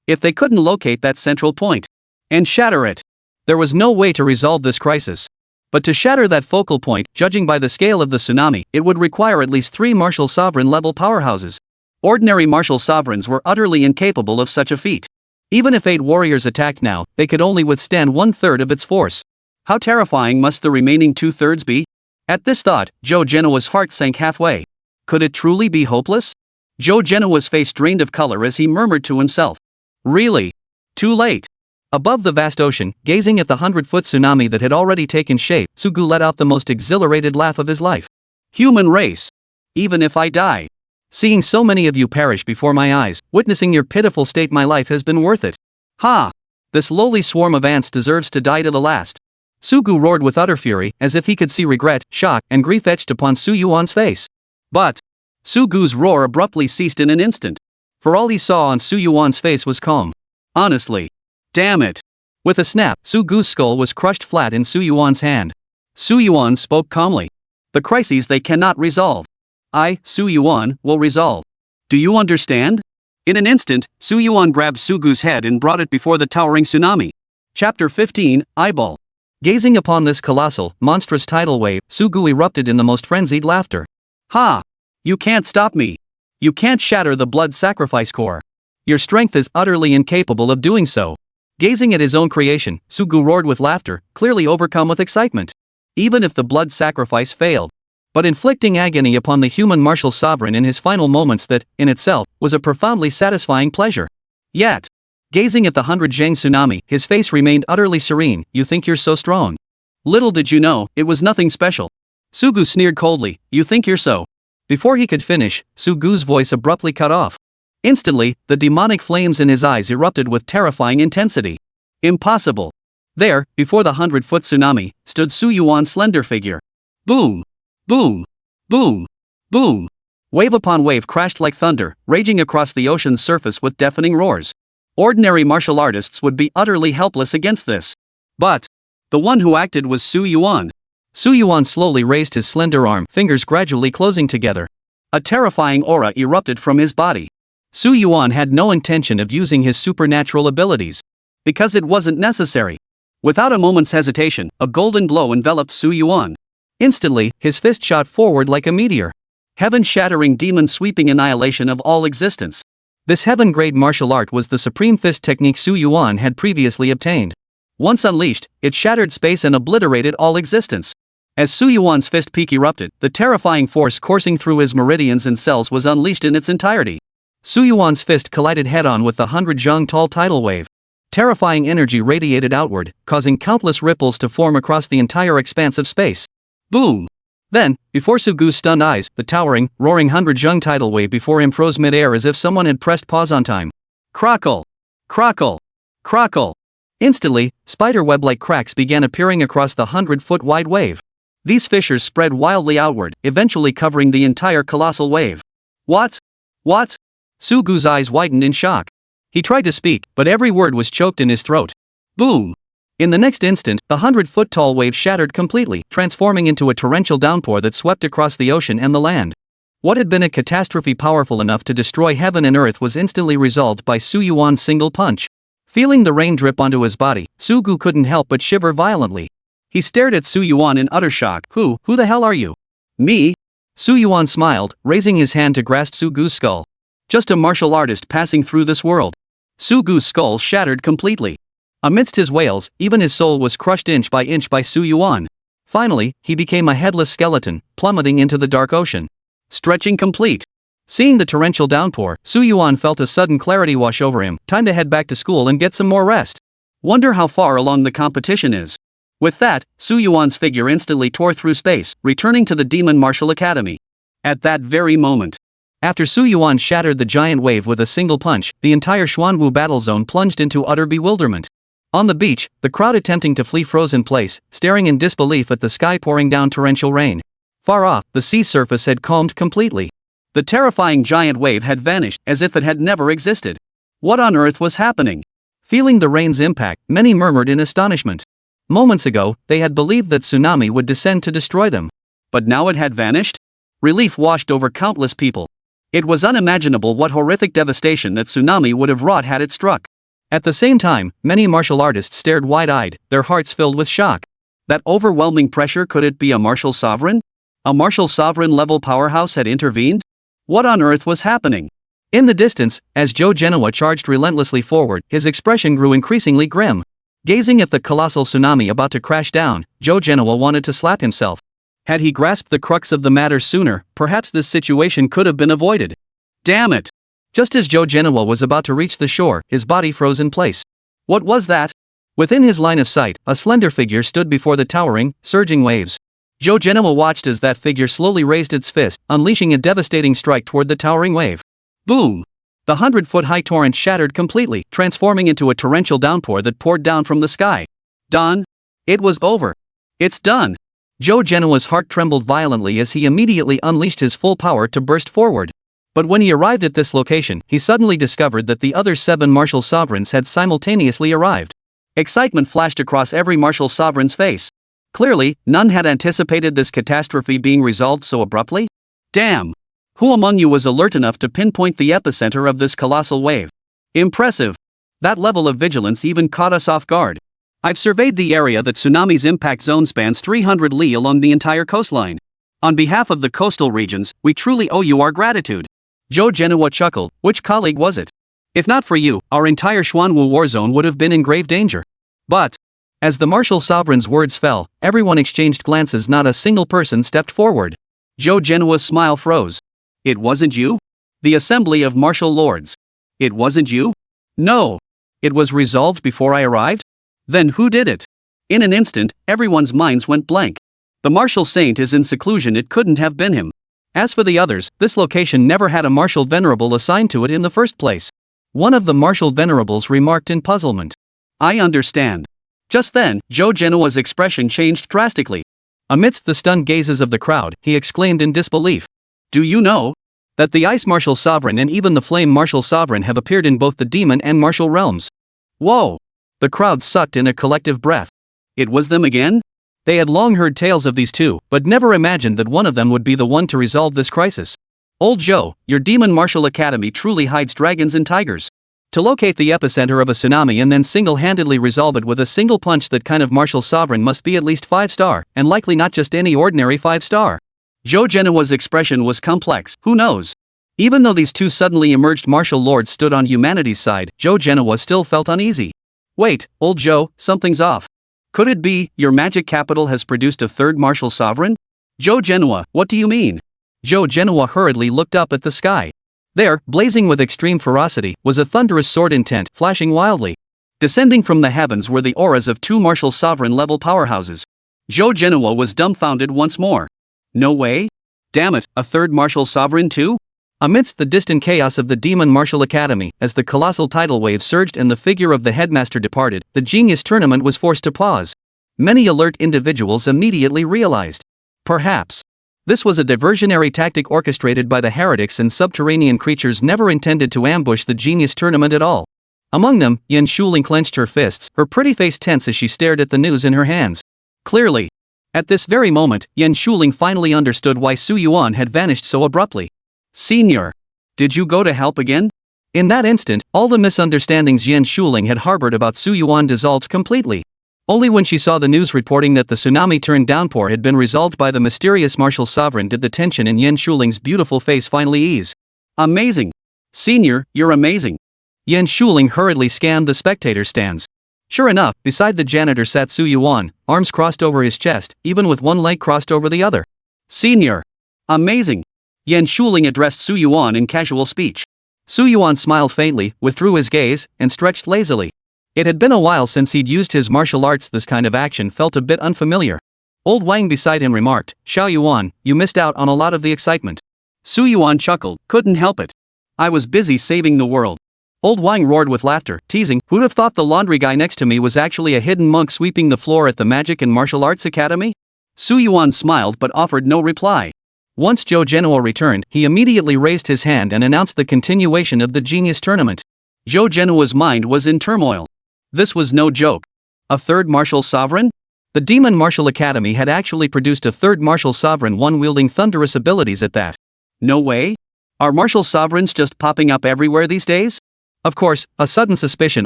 If they couldn't locate that central point and shatter it, there was no way to resolve this crisis. But to shatter that focal point, judging by the scale of the tsunami, it would require at least 3 martial sovereign-level powerhouses. Ordinary martial sovereigns were utterly incapable of such a feat. Even if 8 warriors attacked now, they could only withstand 1/3 of its force. How terrifying must the remaining 2/3 be? At this thought, Zhou Zhenhua's heart sank halfway. Could it truly be hopeless? Zhou Zhenhua's face drained of color as he murmured to himself. Really? Too late. Above the vast ocean, gazing at the 100-foot tsunami that had already taken shape, Sugu let out the most exhilarated laugh of his life. Human race! Even if I die. Seeing so many of you perish before my eyes, witnessing your pitiful state, my life has been worth it. Ha! This lowly swarm of ants deserves to die to the last. Sugu roared with utter fury, as if he could see regret, shock, and grief etched upon Su Yuan's face. But Sugu's roar abruptly ceased in an instant. For all he saw on Su Yuan's face was calm. Honestly. Damn it. With a snap, Sugu's skull was crushed flat in Su Yuan's hand. Su Yuan spoke calmly. The crises they cannot resolve. I, Su Yuan, will resolve. Do you understand? In an instant, Su Yuan grabbed Sugu's head and brought it before the towering tsunami. Chapter 15, Eyeball. Gazing upon this colossal, monstrous tidal wave, Sugu erupted in the most frenzied laughter. Ha! You can't stop me. You can't shatter the blood sacrifice core. Your strength is utterly incapable of doing so. Gazing at his own creation, Sugu roared with laughter, clearly overcome with excitement. Even if the blood sacrifice failed. But inflicting agony upon the human martial sovereign in his final moments, that, in itself, was a profoundly satisfying pleasure. Yet, gazing at the 100 Zhang tsunami, his face remained utterly serene. You think you're so strong? Little did you know, it was nothing special. Sugu sneered coldly, you think you're so? Before he could finish, Sugu's voice abruptly cut off. Instantly, the demonic flames in his eyes erupted with terrifying intensity. Impossible. There, before the 100-foot tsunami, stood Su Yuan's slender figure. Boom! Boom! Boom! Boom! Wave upon wave crashed like thunder, raging across the ocean's surface with deafening roars. Ordinary martial artists would be utterly helpless against this. But the one who acted was Su Yuan. Su Yuan slowly raised his slender arm, fingers gradually closing together. A terrifying aura erupted from his body. Su Yuan had no intention of using his supernatural abilities. Because it wasn't necessary. Without a moment's hesitation, a golden glow enveloped Su Yuan. Instantly, his fist shot forward like a meteor. Heaven-shattering demon-sweeping annihilation of all existence. This heaven-grade martial art was the supreme fist technique Su Yuan had previously obtained. Once unleashed, it shattered space and obliterated all existence. As Su Yuan's fist peak erupted, the terrifying force coursing through his meridians and cells was unleashed in its entirety. Su Yuan's fist collided head-on with the 100 Zhang tall tidal wave. Terrifying energy radiated outward, causing countless ripples to form across the entire expanse of space. Boom! Then, before Sugu's stunned eyes, the towering, roaring 100 Zhang tidal wave before him froze mid-air as if someone had pressed pause on time. Crackle! Crackle! Crackle! Instantly, spider-web-like cracks began appearing across the 100-foot wide wave. These fissures spread wildly outward, eventually covering the entire colossal wave. What? What? Sugu's eyes widened in shock. He tried to speak, but every word was choked in his throat. Boom! In the next instant, the 100-foot tall wave shattered completely, transforming into a torrential downpour that swept across the ocean and the land. What had been a catastrophe powerful enough to destroy heaven and earth was instantly resolved by Su Yuan's single punch. Feeling the rain drip onto his body, Sugu couldn't help but shiver violently. He stared at Su Yuan in utter shock. Who the hell are you? Me? Su Yuan smiled, raising his hand to grasp Sugu's skull. Just a martial artist passing through this world. Sugu's skull shattered completely. Amidst his wails, even his soul was crushed inch by Su Yuan. Finally, he became a headless skeleton, plummeting into the dark ocean. Stretching complete. Seeing the torrential downpour, Su Yuan felt a sudden clarity wash over him. Time to head back to school and get some more rest. Wonder how far along the competition is. With that, Su Yuan's figure instantly tore through space, returning to the Demon Martial Academy. At that very moment, after Su Yuan shattered the giant wave with a single punch, the entire Xuanwu battle zone plunged into utter bewilderment. On the beach, the crowd attempting to flee froze in place, staring in disbelief at the sky pouring down torrential rain. Far off, the sea surface had calmed completely. The terrifying giant wave had vanished as if it had never existed. What on earth was happening? Feeling the rain's impact, many murmured in astonishment. Moments ago, they had believed that tsunami would descend to destroy them. But now it had vanished? Relief washed over countless people. It was unimaginable what horrific devastation that tsunami would have wrought had it struck. At the same time, many martial artists stared wide-eyed, their hearts filled with shock. That overwhelming pressure, could it be a martial sovereign? A martial sovereign-level powerhouse had intervened? What on earth was happening? In the distance, as Joe Genoa charged relentlessly forward, his expression grew increasingly grim. Gazing at the colossal tsunami about to crash down, Joe Genoa wanted to slap himself. Had he grasped the crux of the matter sooner, perhaps this situation could have been avoided. Damn it! Just as Joe Genoa was about to reach the shore, his body froze in place. What was that? Within his line of sight, a slender figure stood before the towering, surging waves. Joe Genoa watched as that figure slowly raised its fist, unleashing a devastating strike toward the towering wave. Boom! The 100-foot-high torrent shattered completely, transforming into a torrential downpour that poured down from the sky. Done? It was over. It's done. Joe Genoa's heart trembled violently as he immediately unleashed his full power to burst forward. But when he arrived at this location, he suddenly discovered that the other 7 martial sovereigns had simultaneously arrived. Excitement flashed across every martial sovereign's face. Clearly, none had anticipated this catastrophe being resolved so abruptly. Damn! Who among you was alert enough to pinpoint the epicenter of this colossal wave? Impressive! That level of vigilance even caught us off guard. I've surveyed the area that tsunami's impact zone spans 300 li along the entire coastline. On behalf of the coastal regions, we truly owe you our gratitude. Joe Genoa chuckled. Which colleague was it? If not for you, our entire Xuanwu war zone would have been in grave danger. But, as the martial sovereign's words fell, everyone exchanged glances. Not a single person stepped forward. Joe Genoa's smile froze. It wasn't you? The assembly of martial lords. It wasn't you? No. It was resolved before I arrived? Then who did it? In an instant, everyone's minds went blank. The martial saint is in seclusion. It couldn't have been him. As for the others, this location never had a martial venerable assigned to it in the first place. One of the martial venerables remarked in puzzlement. I understand. Just then, Joe Genoa's expression changed drastically. Amidst the stunned gazes of the crowd, he exclaimed in disbelief. Do you know that the Ice Martial Sovereign and even the Flame Martial Sovereign have appeared in both the demon and martial realms? Whoa! The crowd sucked in a collective breath. It was them again? They had long heard tales of these two, but never imagined that one of them would be the one to resolve this crisis. Old Joe, your Demon Martial Academy truly hides dragons and tigers. To locate the epicenter of a tsunami and then single-handedly resolve it with a single punch, that kind of martial sovereign must be at least 5-star, and likely not just any ordinary 5-star. Joe Genoa's expression was complex. Who knows? Even though these two suddenly emerged martial lords stood on humanity's side, Joe Genoa still felt uneasy. Wait, old Joe, something's off. Could it be your magic capital has produced a third martial sovereign? Joe Genoa, what do you mean? Joe Genoa hurriedly looked up at the sky. There, blazing with extreme ferocity, was a thunderous sword intent, flashing wildly. Descending from the heavens were the auras of 2 martial sovereign-level powerhouses. Joe Genoa was dumbfounded once more. No way? Damn it, a third martial sovereign too? Amidst the distant chaos of the Demon Martial Academy, as the colossal tidal wave surged and the figure of the headmaster departed, the genius tournament was forced to pause. Many alert individuals immediately realized. Perhaps this was a diversionary tactic orchestrated by the heretics and subterranean creatures never intended to ambush the genius tournament at all. Among them, Yan Shuling clenched her fists, her pretty face tense as she stared at the news in her hands. Clearly, at this very moment, Yan Shuling finally understood why Su Yuan had vanished so abruptly. Senior, did you go to help again? In that instant, all the misunderstandings Yan Shuling had harbored about Su Yuan dissolved completely. Only when she saw the news reporting that the tsunami-turned downpour had been resolved by the mysterious martial sovereign did the tension in Yan Shuling's beautiful face finally ease. Amazing! Senior, you're amazing! Yan Shuling hurriedly scanned the spectator stands. Sure enough, beside the janitor sat Su Yuan, arms crossed over his chest, even with one leg crossed over the other. Senior! Amazing! Yan Shuling addressed Su Yuan in casual speech. Su Yuan smiled faintly, withdrew his gaze, and stretched lazily. It had been a while since he'd used his martial arts. This kind of action felt a bit unfamiliar. Old Wang beside him remarked, "Xiao Yuan, you missed out on a lot of the excitement." Su Yuan chuckled, "Couldn't help it. I was busy saving the world." Old Wang roared with laughter, teasing, "Who'd have thought the laundry guy next to me was actually a hidden monk sweeping the floor at the Magic and Martial Arts Academy?" Su Yuan smiled but offered no reply. Once Zhou Zhenhua returned, he immediately raised his hand and announced the continuation of the Genius Tournament. Zhou Zhenhua's mind was in turmoil. This was no joke. A third martial sovereign? The Demon Martial Academy had actually produced a third martial sovereign, one wielding thunderous abilities at that. No way? Are martial sovereigns just popping up everywhere these days? Of course, a sudden suspicion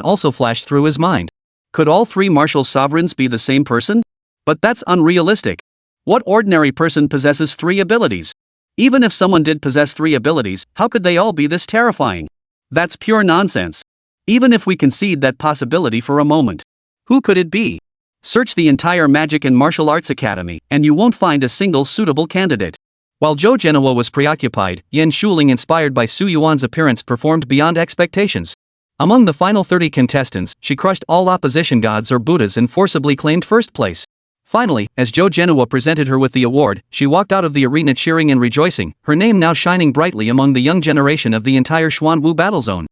also flashed through his mind. Could all three martial sovereigns be the same person? But that's unrealistic. What ordinary person possesses three abilities? Even if someone did possess three abilities, how could they all be this terrifying? That's pure nonsense. Even if we concede that possibility for a moment. Who could it be? Search the entire Magic and Martial Arts Academy, and you won't find a single suitable candidate. While Zhou Zhenhua was preoccupied, Yan Shuling, inspired by Su Yuan's appearance, performed beyond expectations. Among the final 30 contestants, she crushed all opposition gods or Buddhas and forcibly claimed first place. Finally, as Zhou Zhenhua presented her with the award, she walked out of the arena cheering and rejoicing, her name now shining brightly among the young generation of the entire Xuanwu battle zone.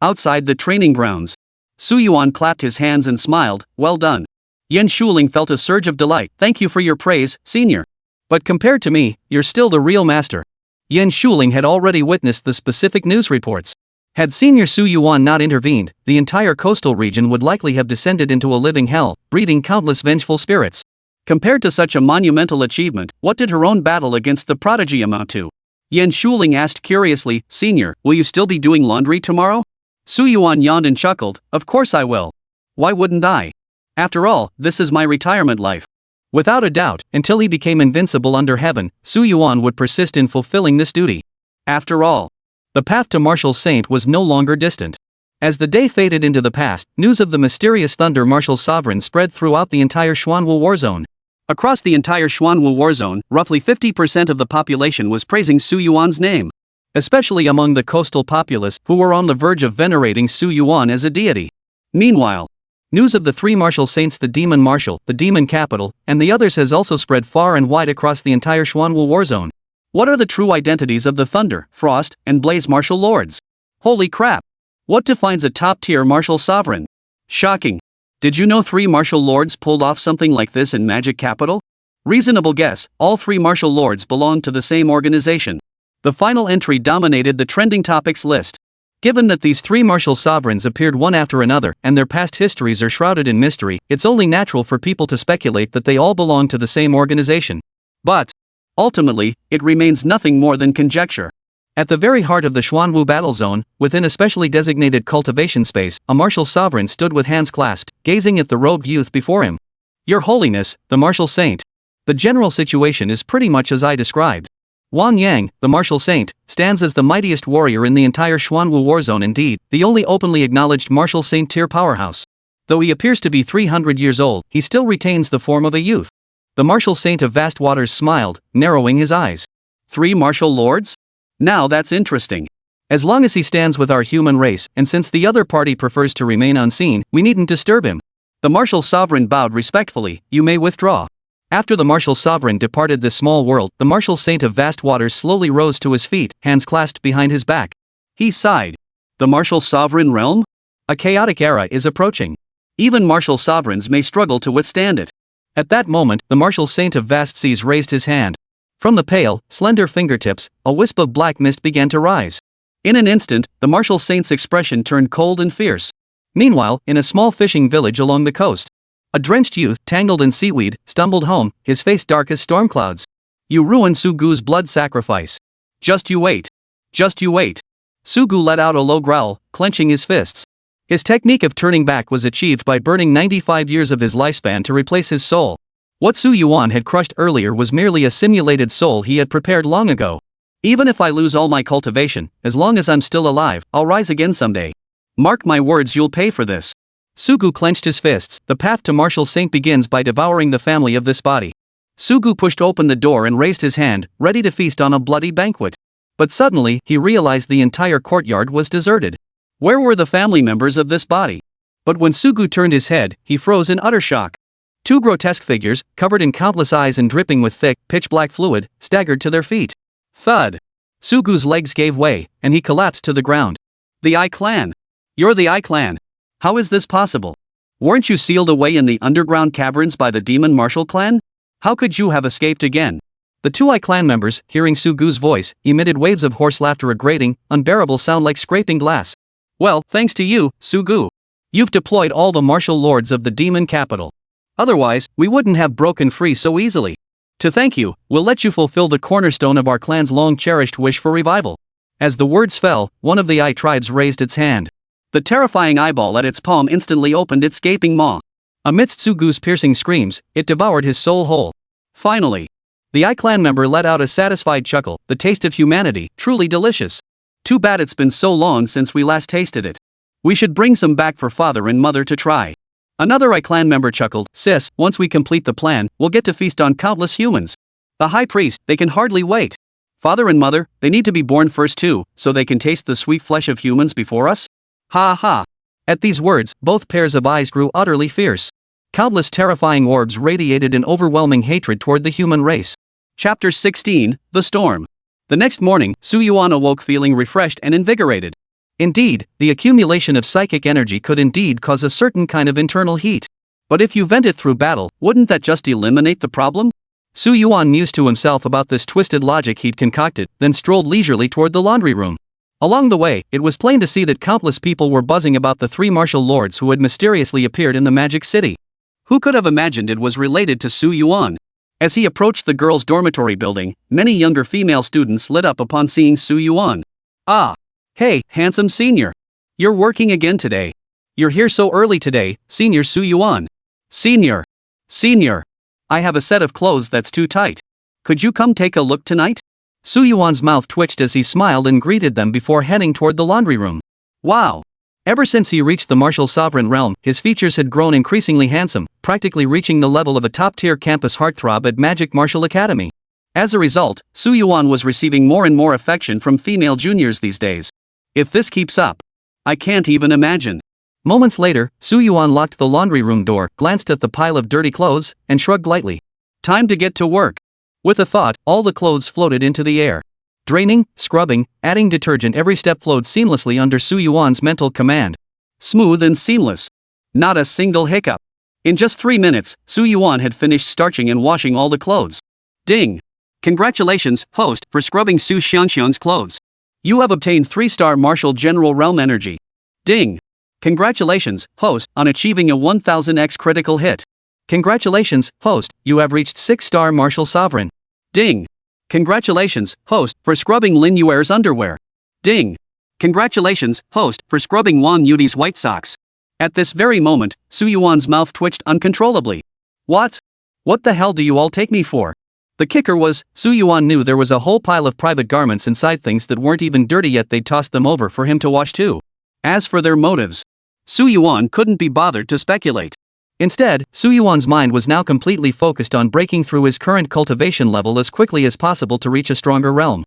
Outside the training grounds, Su Yuan clapped his hands and smiled, "Well done." Yan Shuling felt a surge of delight. "Thank you for your praise, senior. But compared to me, you're still the real master." Yan Shuling had already witnessed the specific news reports. Had senior Su Yuan not intervened, the entire coastal region would likely have descended into a living hell, breeding countless vengeful spirits. Compared to such a monumental achievement, what did her own battle against the Prodigy amount to? Yan Shuling asked curiously, "Senior, will you still be doing laundry tomorrow?" Su Yuan yawned and chuckled, "Of course I will. Why wouldn't I? After all, this is my retirement life." Without a doubt, until he became invincible under heaven, Su Yuan would persist in fulfilling this duty. After all, the path to martial saint was no longer distant. As the day faded into the past, news of the mysterious Thunder Martial Sovereign spread throughout the entire Xuanwu war zone. Across the entire Xuanwu war zone, roughly 50% of the population was praising Su Yuan's name. Especially among the coastal populace, who were on the verge of venerating Su Yuan as a deity. Meanwhile, news of the three martial saints, the Demon Martial, the Demon Capital, and the others has also spread far and wide across the entire Xuanwu war zone. What are the true identities of the Thunder, Frost, and Blaze martial lords? Holy crap! What defines a top-tier martial sovereign? Shocking. Did you know three martial lords pulled off something like this in Magic Capital? Reasonable guess, all three martial lords belong to the same organization. The final entry dominated the trending topics list. Given that these three martial sovereigns appeared one after another, and their past histories are shrouded in mystery, it's only natural for people to speculate that they all belong to the same organization. But, ultimately, it remains nothing more than conjecture. At the very heart of the Xuanwu battle zone, within a specially designated cultivation space, a martial sovereign stood with hands clasped, gazing at the robed youth before him. "Your Holiness, the martial saint. The general situation is pretty much as I described. Wang Yang, the martial saint, stands as the mightiest warrior in the entire Xuanwu war zone, indeed, the only openly acknowledged martial saint tier powerhouse. Though he appears to be 300 years old, he still retains the form of a youth." The martial saint of vast waters smiled, narrowing his eyes. "Three martial lords? Now that's interesting. As long as he stands with our human race, and since the other party prefers to remain unseen, we needn't disturb him." The martial sovereign bowed respectfully. "You may withdraw." After the martial sovereign departed this small world, the martial saint of vast waters slowly rose to his feet, hands clasped behind his back. He sighed. The martial sovereign realm? A chaotic era is approaching. Even martial sovereigns may struggle to withstand it. At that moment, the martial saint of vast seas raised his hand. From the pale, slender fingertips, a wisp of black mist began to rise. In an instant, the martial saint's expression turned cold and fierce. Meanwhile, in a small fishing village along the coast, a drenched youth, tangled in seaweed, stumbled home, his face dark as storm clouds. "You ruined Sugu's blood sacrifice. Just you wait. Just you wait." Sugu let out a low growl, clenching his fists. His technique of turning back was achieved by burning 95 years of his lifespan to replace his soul. What Su Yuan had crushed earlier was merely a simulated soul he had prepared long ago. "Even if I lose all my cultivation, as long as I'm still alive, I'll rise again someday. Mark my words, you'll pay for this." Sugu clenched his fists. "The path to martial saint begins by devouring the family of this body." Sugu pushed open the door and raised his hand, ready to feast on a bloody banquet. But suddenly, he realized the entire courtyard was deserted. Where were the family members of this body? But when Sugu turned his head, he froze in utter shock. Two grotesque figures, covered in countless eyes and dripping with thick, pitch-black fluid, staggered to their feet. Thud! Sugu's legs gave way, and he collapsed to the ground. The Eye Clan! You're the Eye Clan! How is this possible? Weren't you sealed away in the underground caverns by the demon martial clan? How could you have escaped again? The two Eye Clan members, hearing Sugu's voice, emitted waves of hoarse laughter, a grating, unbearable sound like scraping glass. Well, thanks to you, Sugu. You've deployed all the martial lords of the demon capital. Otherwise, we wouldn't have broken free so easily. To thank you, we'll let you fulfill the cornerstone of our clan's long-cherished wish for revival. As the words fell, one of the Eye tribes raised its hand. The terrifying eyeball at its palm instantly opened its gaping maw. Amidst Sugu's piercing screams, it devoured his soul whole. Finally, the Eye Clan member let out a satisfied chuckle, the taste of humanity, truly delicious. Too bad it's been so long since we last tasted it. We should bring some back for father and mother to try. Another Eye Clan member chuckled, sis, once we complete the plan, we'll get to feast on countless humans. The High Priest, they can hardly wait. Father and mother, they need to be born first too, so they can taste the sweet flesh of humans before us? Ha ha. At these words, both pairs of eyes grew utterly fierce. Countless terrifying orbs radiated in overwhelming hatred toward the human race. Chapter 16, The Storm. The next morning, Su Yuan awoke feeling refreshed and invigorated. Indeed, the accumulation of psychic energy could indeed cause a certain kind of internal heat. But if you vent it through battle, wouldn't that just eliminate the problem? Su Yuan mused to himself about this twisted logic he'd concocted, then strolled leisurely toward the laundry room. Along the way, it was plain to see that countless people were buzzing about the three martial lords who had mysteriously appeared in the Magic City. Who could have imagined it was related to Su Yuan? As he approached the girls' dormitory building, many younger female students lit up upon seeing Su Yuan. Ah! Hey, handsome senior! You're working again today. You're here so early today, Senior Su Yuan. Senior! Senior! I have a set of clothes that's too tight. Could you come take a look tonight? Su Yuan's mouth twitched as he smiled and greeted them before heading toward the laundry room. Wow! Ever since he reached the martial sovereign realm, his features had grown increasingly handsome, practically reaching the level of a top-tier campus heartthrob at Magic Martial Academy. As a result, Su Yuan was receiving more and more affection from female juniors these days. If this keeps up, I can't even imagine. Moments later, Su Yuan locked the laundry room door, glanced at the pile of dirty clothes, and shrugged lightly. Time to get to work. With a thought, all the clothes floated into the air. Draining, scrubbing, adding detergent, every step flowed seamlessly under Su Yuan's mental command. Smooth and seamless. Not a single hiccup. In just 3 minutes, Su Yuan had finished starching and washing all the clothes. Ding! Congratulations, host, for scrubbing Su Xianxian's clothes. You have obtained 3-star Martial General Realm Energy. Ding! Congratulations, host, on achieving a 1000x critical hit. Congratulations, host, you have reached 6-star Martial Sovereign. Ding! Congratulations, host, for scrubbing Lin Yuer's underwear. Ding! Congratulations, host, for scrubbing Wang Yudi's white socks. At this very moment, Su Yuan's mouth twitched uncontrollably. What? What the hell do you all take me for? The kicker was, Su Yuan knew there was a whole pile of private garments inside, things that weren't even dirty yet they'd tossed them over for him to wash too. As for their motives, Su Yuan couldn't be bothered to speculate. Instead, Su Yuan's mind was now completely focused on breaking through his current cultivation level as quickly as possible to reach a stronger realm.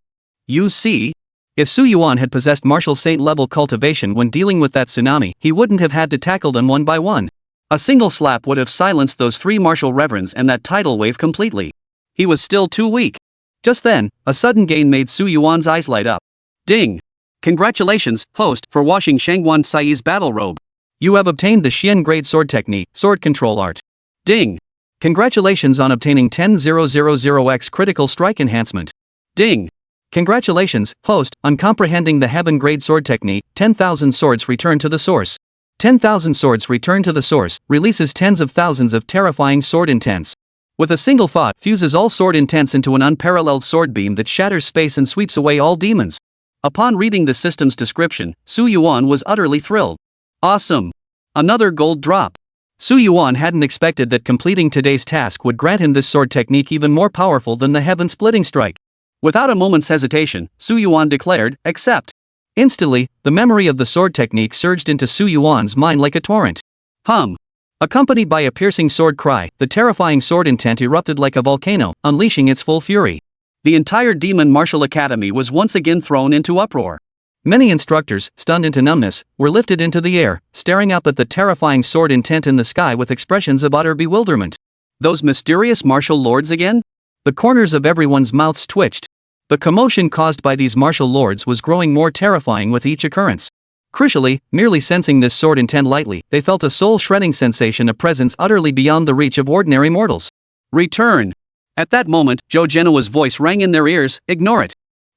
You see? If Su Yuan had possessed Martial Saint-level cultivation when dealing with that tsunami, he wouldn't have had to tackle them one by one. A single slap would have silenced those 3 martial reverends and that tidal wave completely. He was still too weak. Just then, a sudden gain made Su Yuan's eyes light up. Ding! Congratulations, host, for washing Shangguan Sai's battle robe. You have obtained the Xian grade sword technique, sword control art. Ding! Congratulations on obtaining 10,000x critical strike enhancement. Ding! Congratulations, host, on comprehending the heaven grade sword technique, 10,000 swords return to the source. 10,000 swords return to the source, releases tens of thousands of terrifying sword intents. With a single thought, fuses all sword intents into an unparalleled sword beam that shatters space and sweeps away all demons. Upon reading the system's description, Su Yuan was utterly thrilled. Awesome! Another gold drop. Su Yuan hadn't expected that completing today's task would grant him this sword technique even more powerful than the heaven-splitting strike. Without a moment's hesitation, Su Yuan declared, accept. Instantly, the memory of the sword technique surged into Su Yuan's mind like a torrent. Hum! Accompanied by a piercing sword cry, the terrifying sword intent erupted like a volcano, unleashing its full fury. The entire Demon Martial Academy was once again thrown into uproar. Many instructors, stunned into numbness, were lifted into the air, staring up at the terrifying sword intent in the sky with expressions of utter bewilderment. Those mysterious martial lords again? The corners of everyone's mouths twitched. The commotion caused by these martial lords was growing more terrifying with each occurrence. Crucially, merely sensing this sword intent lightly, they felt a soul-shredding sensation, a presence utterly beyond the reach of ordinary mortals. Return! At that moment, Joe Genoa's voice rang in their ears, ignore it.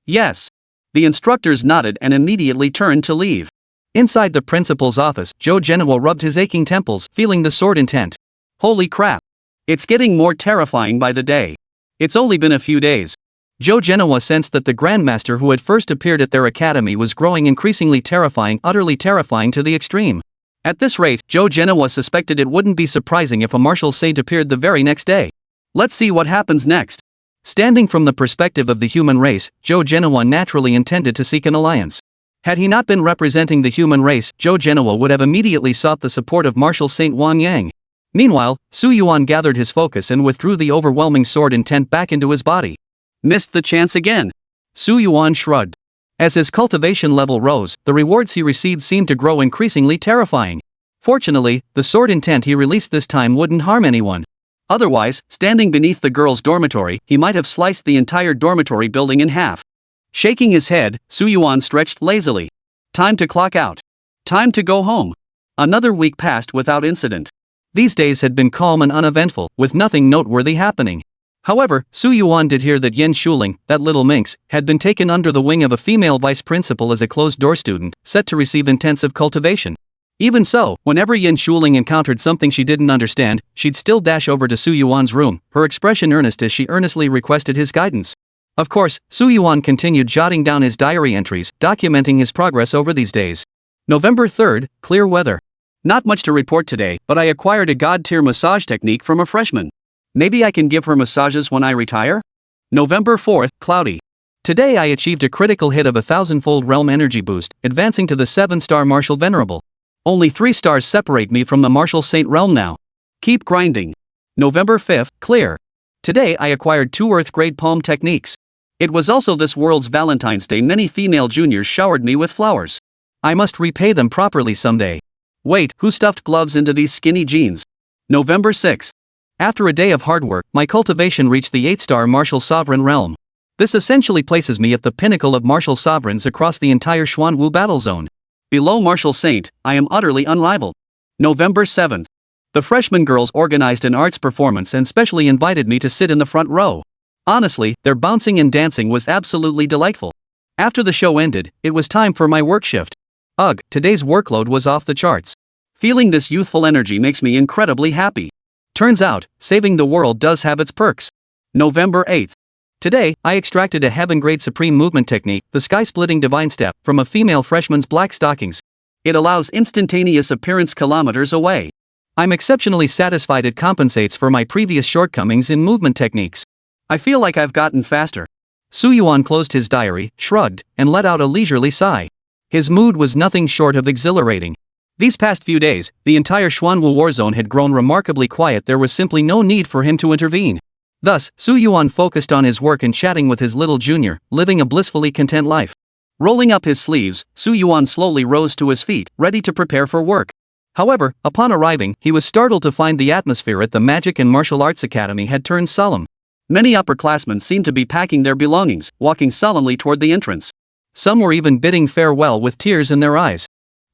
Yes. The instructors nodded and immediately turned to leave. Inside the principal's office, Joe Genoa rubbed his aching temples, feeling the sword intent. Holy crap! It's getting more terrifying by the day. It's only been a few days. Joe Genoa sensed that the Grandmaster who had first appeared at their academy was growing increasingly terrifying, utterly terrifying to the extreme. At this rate, Joe Genoa suspected it wouldn't be surprising if a martial saint appeared the very next day. Let's see what happens next. Standing from the perspective of the human race, Joe Genoa naturally intended to seek an alliance. Had he not been representing the human race, Joe Genoa would have immediately sought the support of Martial Saint Wang Yang. Meanwhile, Su Yuan gathered his focus and withdrew the overwhelming sword intent back into his body. Missed the chance again. Su Yuan shrugged. As his cultivation level rose, the rewards he received seemed to grow increasingly terrifying. Fortunately, the sword intent he released this time wouldn't harm anyone. Otherwise, standing beneath the girls' dormitory, he might have sliced the entire dormitory building in half. Shaking his head, Su Yuan stretched lazily. Time to clock out. Time to go home. Another week passed without incident. These days had been calm and uneventful, with nothing noteworthy happening. However, Su Yuan did hear that Yen Shuling, that little minx, had been taken under the wing of a female vice principal as a closed-door student, set to receive intensive cultivation. Even so, whenever Yen Shuling encountered something she didn't understand, she'd still dash over to Su Yuan's room, her expression earnest as she earnestly requested his guidance. Of course, Su Yuan continued jotting down his diary entries, documenting his progress over these days. November 3rd, clear weather. Not much to report today, but I acquired a god-tier massage technique from a freshman. Maybe I can give her massages when I retire? November 4th, cloudy. Today I achieved a critical hit of a 1000-fold realm energy boost, advancing to the 7-star Martial Venerable. Only 3 stars separate me from the Martial Saint realm now. Keep grinding. November 5th, clear. Today I acquired 2 Earth-grade palm techniques. It was also this world's Valentine's Day. Many female juniors showered me with flowers. I must repay them properly someday. Wait, who stuffed gloves into these skinny jeans? November 6th. After a day of hard work, my cultivation reached the 8-star Martial Sovereign realm. This essentially places me at the pinnacle of martial sovereigns across the entire Xuanwu battle zone. Below Martial Saint, I am utterly unrivaled. November 7th. The freshman girls organized an arts performance and specially invited me to sit in the front row. Honestly, their bouncing and dancing was absolutely delightful. After the show ended, it was time for my work shift. Ugh, today's workload was off the charts. Feeling this youthful energy makes me incredibly happy. Turns out, saving the world does have its perks. November 8th. Today, I extracted a heaven-grade supreme movement technique, the sky-splitting divine step, from a female freshman's black stockings. It allows instantaneous appearance kilometers away. I'm exceptionally satisfied it compensates for my previous shortcomings in movement techniques. I feel like I've gotten faster. Su Yuan closed his diary, shrugged, and let out a leisurely sigh. His mood was nothing short of exhilarating. These past few days, the entire Xuanwu war zone had grown remarkably quiet. There was simply no need for him to intervene. Thus, Su Yuan focused on his work and chatting with his little junior, living a blissfully content life. Rolling up his sleeves, Su Yuan slowly rose to his feet, ready to prepare for work. However, upon arriving, he was startled to find the atmosphere at the Magic and Martial Arts Academy had turned solemn. Many upperclassmen seemed to be packing their belongings, walking solemnly toward the entrance. Some were even bidding farewell with tears in their eyes.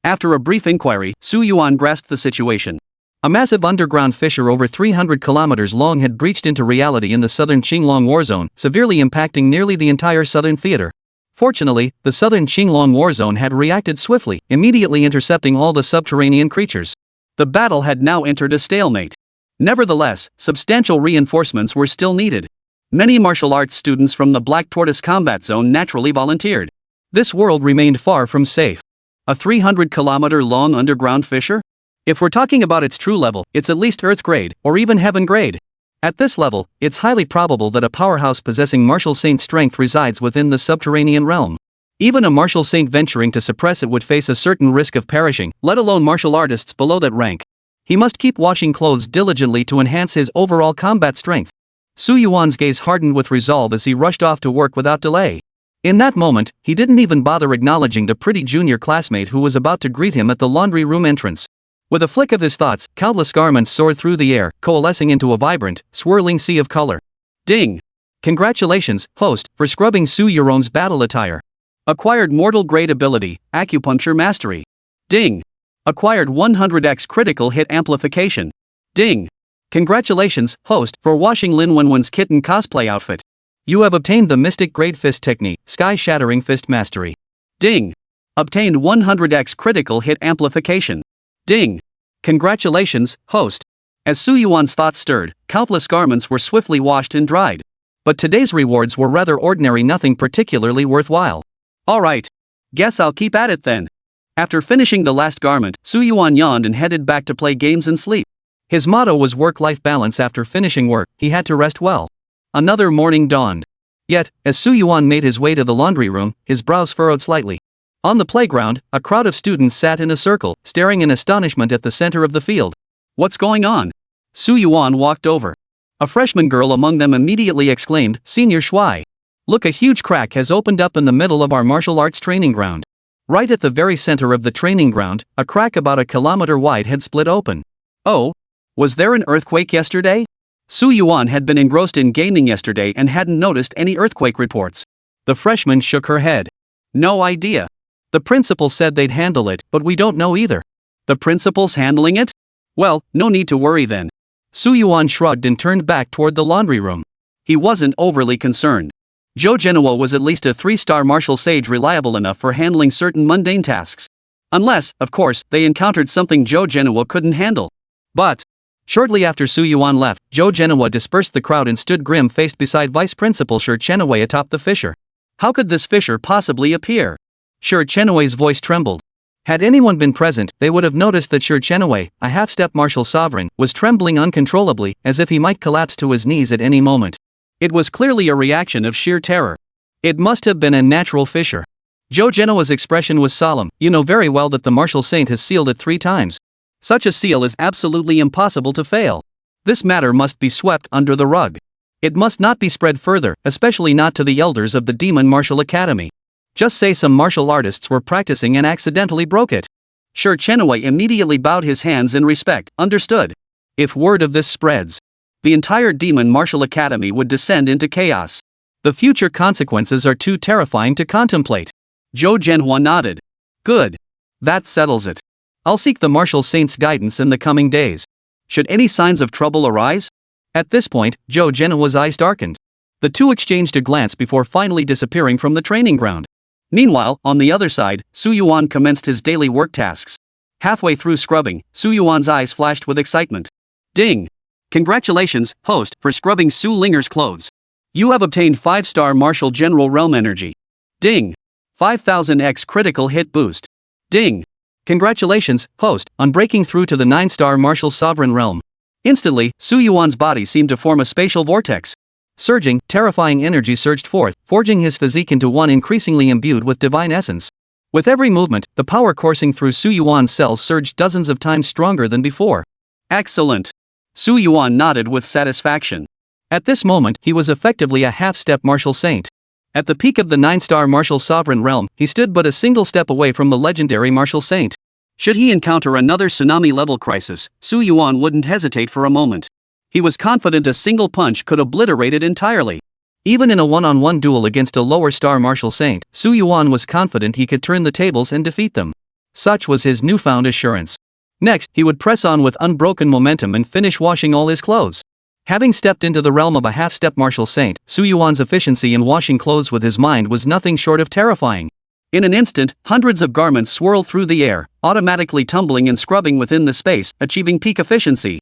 After a brief inquiry, Su Yuan grasped the situation. A massive underground fissure over 300 kilometers long had breached into reality in the southern Qinglong war zone, severely impacting nearly the entire southern theater. Fortunately, the southern Qinglong war zone had reacted swiftly, immediately intercepting all the subterranean creatures. The battle had now entered a stalemate. Nevertheless, substantial reinforcements were still needed. Many martial arts students from the Black Tortoise combat zone naturally volunteered. This world remained far from safe. A 300-kilometer-long underground fissure? If we're talking about its true level, it's at least Earth grade, or even Heaven grade. At this level, it's highly probable that a powerhouse possessing martial saint strength resides within the subterranean realm. Even a martial saint venturing to suppress it would face a certain risk of perishing, let alone martial artists below that rank. He must keep washing clothes diligently to enhance his overall combat strength. Su Yuan's gaze hardened with resolve as he rushed off to work without delay. In that moment, he didn't even bother acknowledging the pretty junior classmate who was about to greet him at the laundry room entrance. With a flick of his thoughts, countless garments soared through the air, coalescing into a vibrant, swirling sea of color. Ding! Congratulations, host, for scrubbing Su Yuan's battle attire. Acquired mortal grade ability, acupuncture mastery. Ding! Acquired 100x critical hit amplification. Ding! Congratulations, host, for washing Lin Wenwen's kitten cosplay outfit. You have obtained the Mystic Grade Fist Technique, Sky-Shattering Fist Mastery. Ding! Obtained 100x critical hit amplification. Ding! Congratulations, host. As Su Yuan's thoughts stirred, countless garments were swiftly washed and dried. But today's rewards were rather ordinary, nothing particularly worthwhile. Alright. Guess I'll keep at it then. After finishing the last garment, Su Yuan yawned and headed back to play games and sleep. His motto was work-life balance. After finishing work, he had to rest well. Another morning dawned. Yet, as Su Yuan made his way to the laundry room, his brows furrowed slightly. On the playground, a crowd of students sat in a circle, staring in astonishment at the center of the field. What's going on? Su Yuan walked over. A freshman girl among them immediately exclaimed, Senior Shuai. Look, a huge crack has opened up in the middle of our martial arts training ground. Right at the very center of the training ground, a crack about a kilometer wide had split open. Oh? Was there an earthquake yesterday? Su Yuan had been engrossed in gaming yesterday and hadn't noticed any earthquake reports. The freshman shook her head. No idea. The principal said they'd handle it, but we don't know either. The principal's handling it? Well, no need to worry then. Su Yuan shrugged and turned back toward the laundry room. He wasn't overly concerned. Zhou Genoa was at least a 3-star martial sage, reliable enough for handling certain mundane tasks. Unless, of course, they encountered something Zhou Genoa couldn't handle. But shortly after Su Yuan left, Zhou Genoa dispersed the crowd and stood grim-faced beside Vice Principal Shi Chenwei atop the fissure. How could this fissure possibly appear? Shi Chenwei's voice trembled. Had anyone been present, they would have noticed that Shi Chenwei, a half-step martial sovereign, was trembling uncontrollably, as if he might collapse to his knees at any moment. It was clearly a reaction of sheer terror. It must have been a natural fissure. Zhou Genoa's expression was solemn. You know very well that the martial saint has sealed it 3 times. Such a seal is absolutely impossible to fail. This matter must be swept under the rug. It must not be spread further, especially not to the elders of the Demon Martial Academy. Just say some martial artists were practicing and accidentally broke it. Shi Chenwei immediately bowed his hands in respect. Understood. If word of this spreads, the entire Demon Martial Academy would descend into chaos. The future consequences are too terrifying to contemplate. Zhou Zhenhua nodded. Good. That settles it. I'll seek the martial saint's guidance in the coming days. Should any signs of trouble arise? At this point, Zhou Zhenhua's eyes darkened. The two exchanged a glance before finally disappearing from the training ground. Meanwhile, on the other side, Su Yuan commenced his daily work tasks. Halfway through scrubbing, Su Yuan's eyes flashed with excitement. Ding! Congratulations, host, for scrubbing Su Linger's clothes. You have obtained 5-star Martial General Realm Energy. Ding! 5000x critical hit boost. Ding! Congratulations, host, on breaking through to the 9-star Martial Sovereign Realm. Instantly, Su Yuan's body seemed to form a spatial vortex. Surging, terrifying energy surged forth, forging his physique into one increasingly imbued with divine essence. With every movement, the power coursing through Su Yuan's cells surged dozens of times stronger than before. Excellent! Su Yuan nodded with satisfaction. At this moment, he was effectively a half-step martial saint. At the peak of the 9-star Martial Sovereign Realm, he stood but a single step away from the legendary martial saint. Should he encounter another tsunami-level crisis, Su Yuan wouldn't hesitate for a moment. He was confident a single punch could obliterate it entirely. Even in a one-on-one duel against a lower-star martial saint, Su Yuan was confident he could turn the tables and defeat them. Such was his newfound assurance. Next, he would press on with unbroken momentum and finish washing all his clothes. Having stepped into the realm of a half-step martial saint, Su Yuan's efficiency in washing clothes with his mind was nothing short of terrifying. In an instant, hundreds of garments swirled through the air, automatically tumbling and scrubbing within the space, achieving peak efficiency.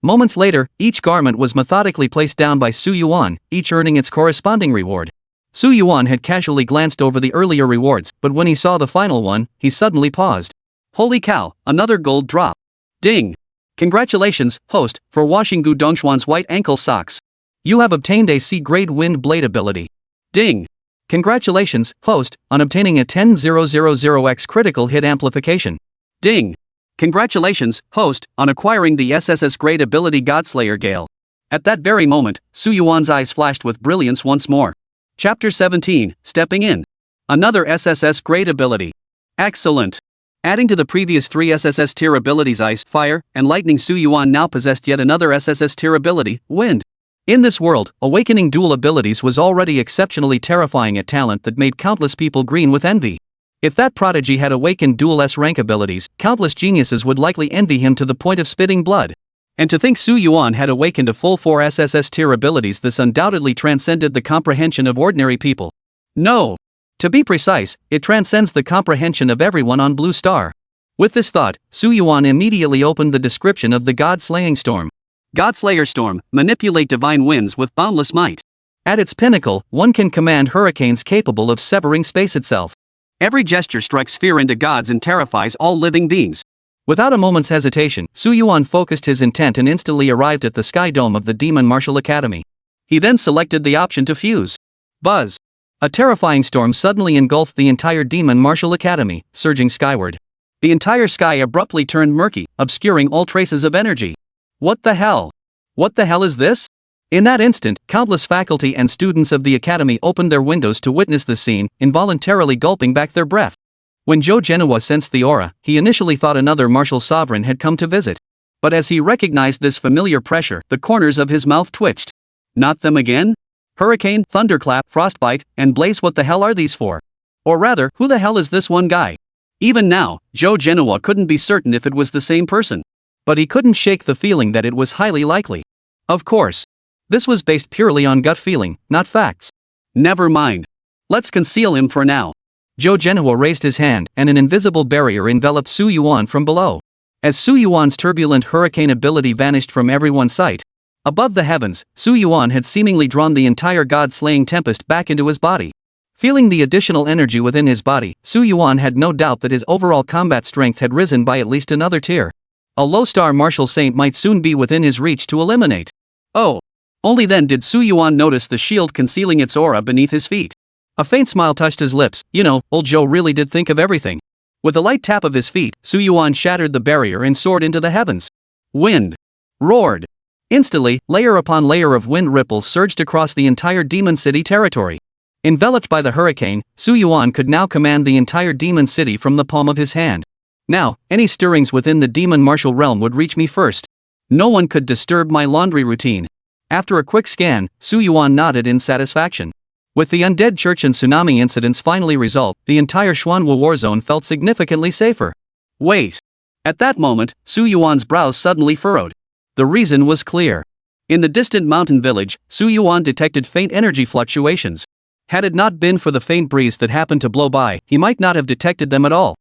Moments later, each garment was methodically placed down by Su Yuan, each earning its corresponding reward. Su Yuan had casually glanced over the earlier rewards, but when he saw the final one, he suddenly paused. Holy cow, another gold drop. Ding! Congratulations, host, for washing Gu Dongxuan's white ankle socks. You have obtained a C-grade wind blade ability. Ding! Congratulations, host, on obtaining a 10,000x critical hit amplification. Ding! Congratulations, host, on acquiring the SSS grade ability Godslayer Gale. At that very moment, Su Yuan's eyes flashed with brilliance once more. Chapter 17, Stepping In. Another SSS grade ability. Excellent. Adding to the previous 3 SSS tier abilities Ice, Fire, and Lightning, Su Yuan now possessed yet another SSS tier ability, Wind. In this world, awakening dual abilities was already exceptionally terrifying, a talent that made countless people green with envy. If that Prodigy had awakened dual S rank abilities, countless geniuses would likely envy him to the point of spitting blood. And to think Su Yuan had awakened a full 4 SSS tier abilities, this undoubtedly transcended the comprehension of ordinary people. No. To be precise, it transcends the comprehension of everyone on Blue Star. With this thought, Su Yuan immediately opened the description of the God-slaying storm. Godslayer Storm, manipulate divine winds with boundless might. At its pinnacle, one can command hurricanes capable of severing space itself. Every gesture strikes fear into gods and terrifies all living beings. Without a moment's hesitation, Su Yuan focused his intent and instantly arrived at the sky dome of the Demon Martial Academy. He then selected the option to fuse. Buzz. A terrifying storm suddenly engulfed the entire Demon Martial Academy, surging skyward. The entire sky abruptly turned murky, obscuring all traces of energy. What the hell? What the hell is this? In that instant, countless faculty and students of the academy opened their windows to witness the scene, involuntarily gulping back their breath. When Joe Genoa sensed the aura, he initially thought another martial sovereign had come to visit. But as he recognized this familiar pressure, the corners of his mouth twitched. Not them again? Hurricane, thunderclap, frostbite, and blaze, what the hell are these for? Or rather, who the hell is this one guy? Even now, Joe Genoa couldn't be certain if it was the same person. But he couldn't shake the feeling that it was highly likely. Of course. This was based purely on gut feeling, not facts. Never mind. Let's conceal him for now. Joe Genoa raised his hand, and an invisible barrier enveloped Su Yuan from below. As Su Yuan's turbulent hurricane ability vanished from everyone's sight, above the heavens, Su Yuan had seemingly drawn the entire god-slaying tempest back into his body. Feeling the additional energy within his body, Su Yuan had no doubt that his overall combat strength had risen by at least another tier. A low-star martial saint might soon be within his reach to eliminate. Oh. Only then did Su Yuan notice the shield concealing its aura beneath his feet. A faint smile touched his lips. Old Joe really did think of everything. With a light tap of his feet, Su Yuan shattered the barrier and soared into the heavens. Wind. Roared. Instantly, layer upon layer of wind ripples surged across the entire Demon City territory. Enveloped by the hurricane, Su Yuan could now command the entire Demon City from the palm of his hand. Now, any stirrings within the demon martial realm would reach me first. No one could disturb my laundry routine. After a quick scan, Su Yuan nodded in satisfaction. With the Undead Church and tsunami incidents finally resolved, the entire Xuanwu war zone felt significantly safer. Wait. At that moment, Su Yuan's brows suddenly furrowed. The reason was clear. In the distant mountain village, Su Yuan detected faint energy fluctuations. Had it not been for the faint breeze that happened to blow by, he might not have detected them at all.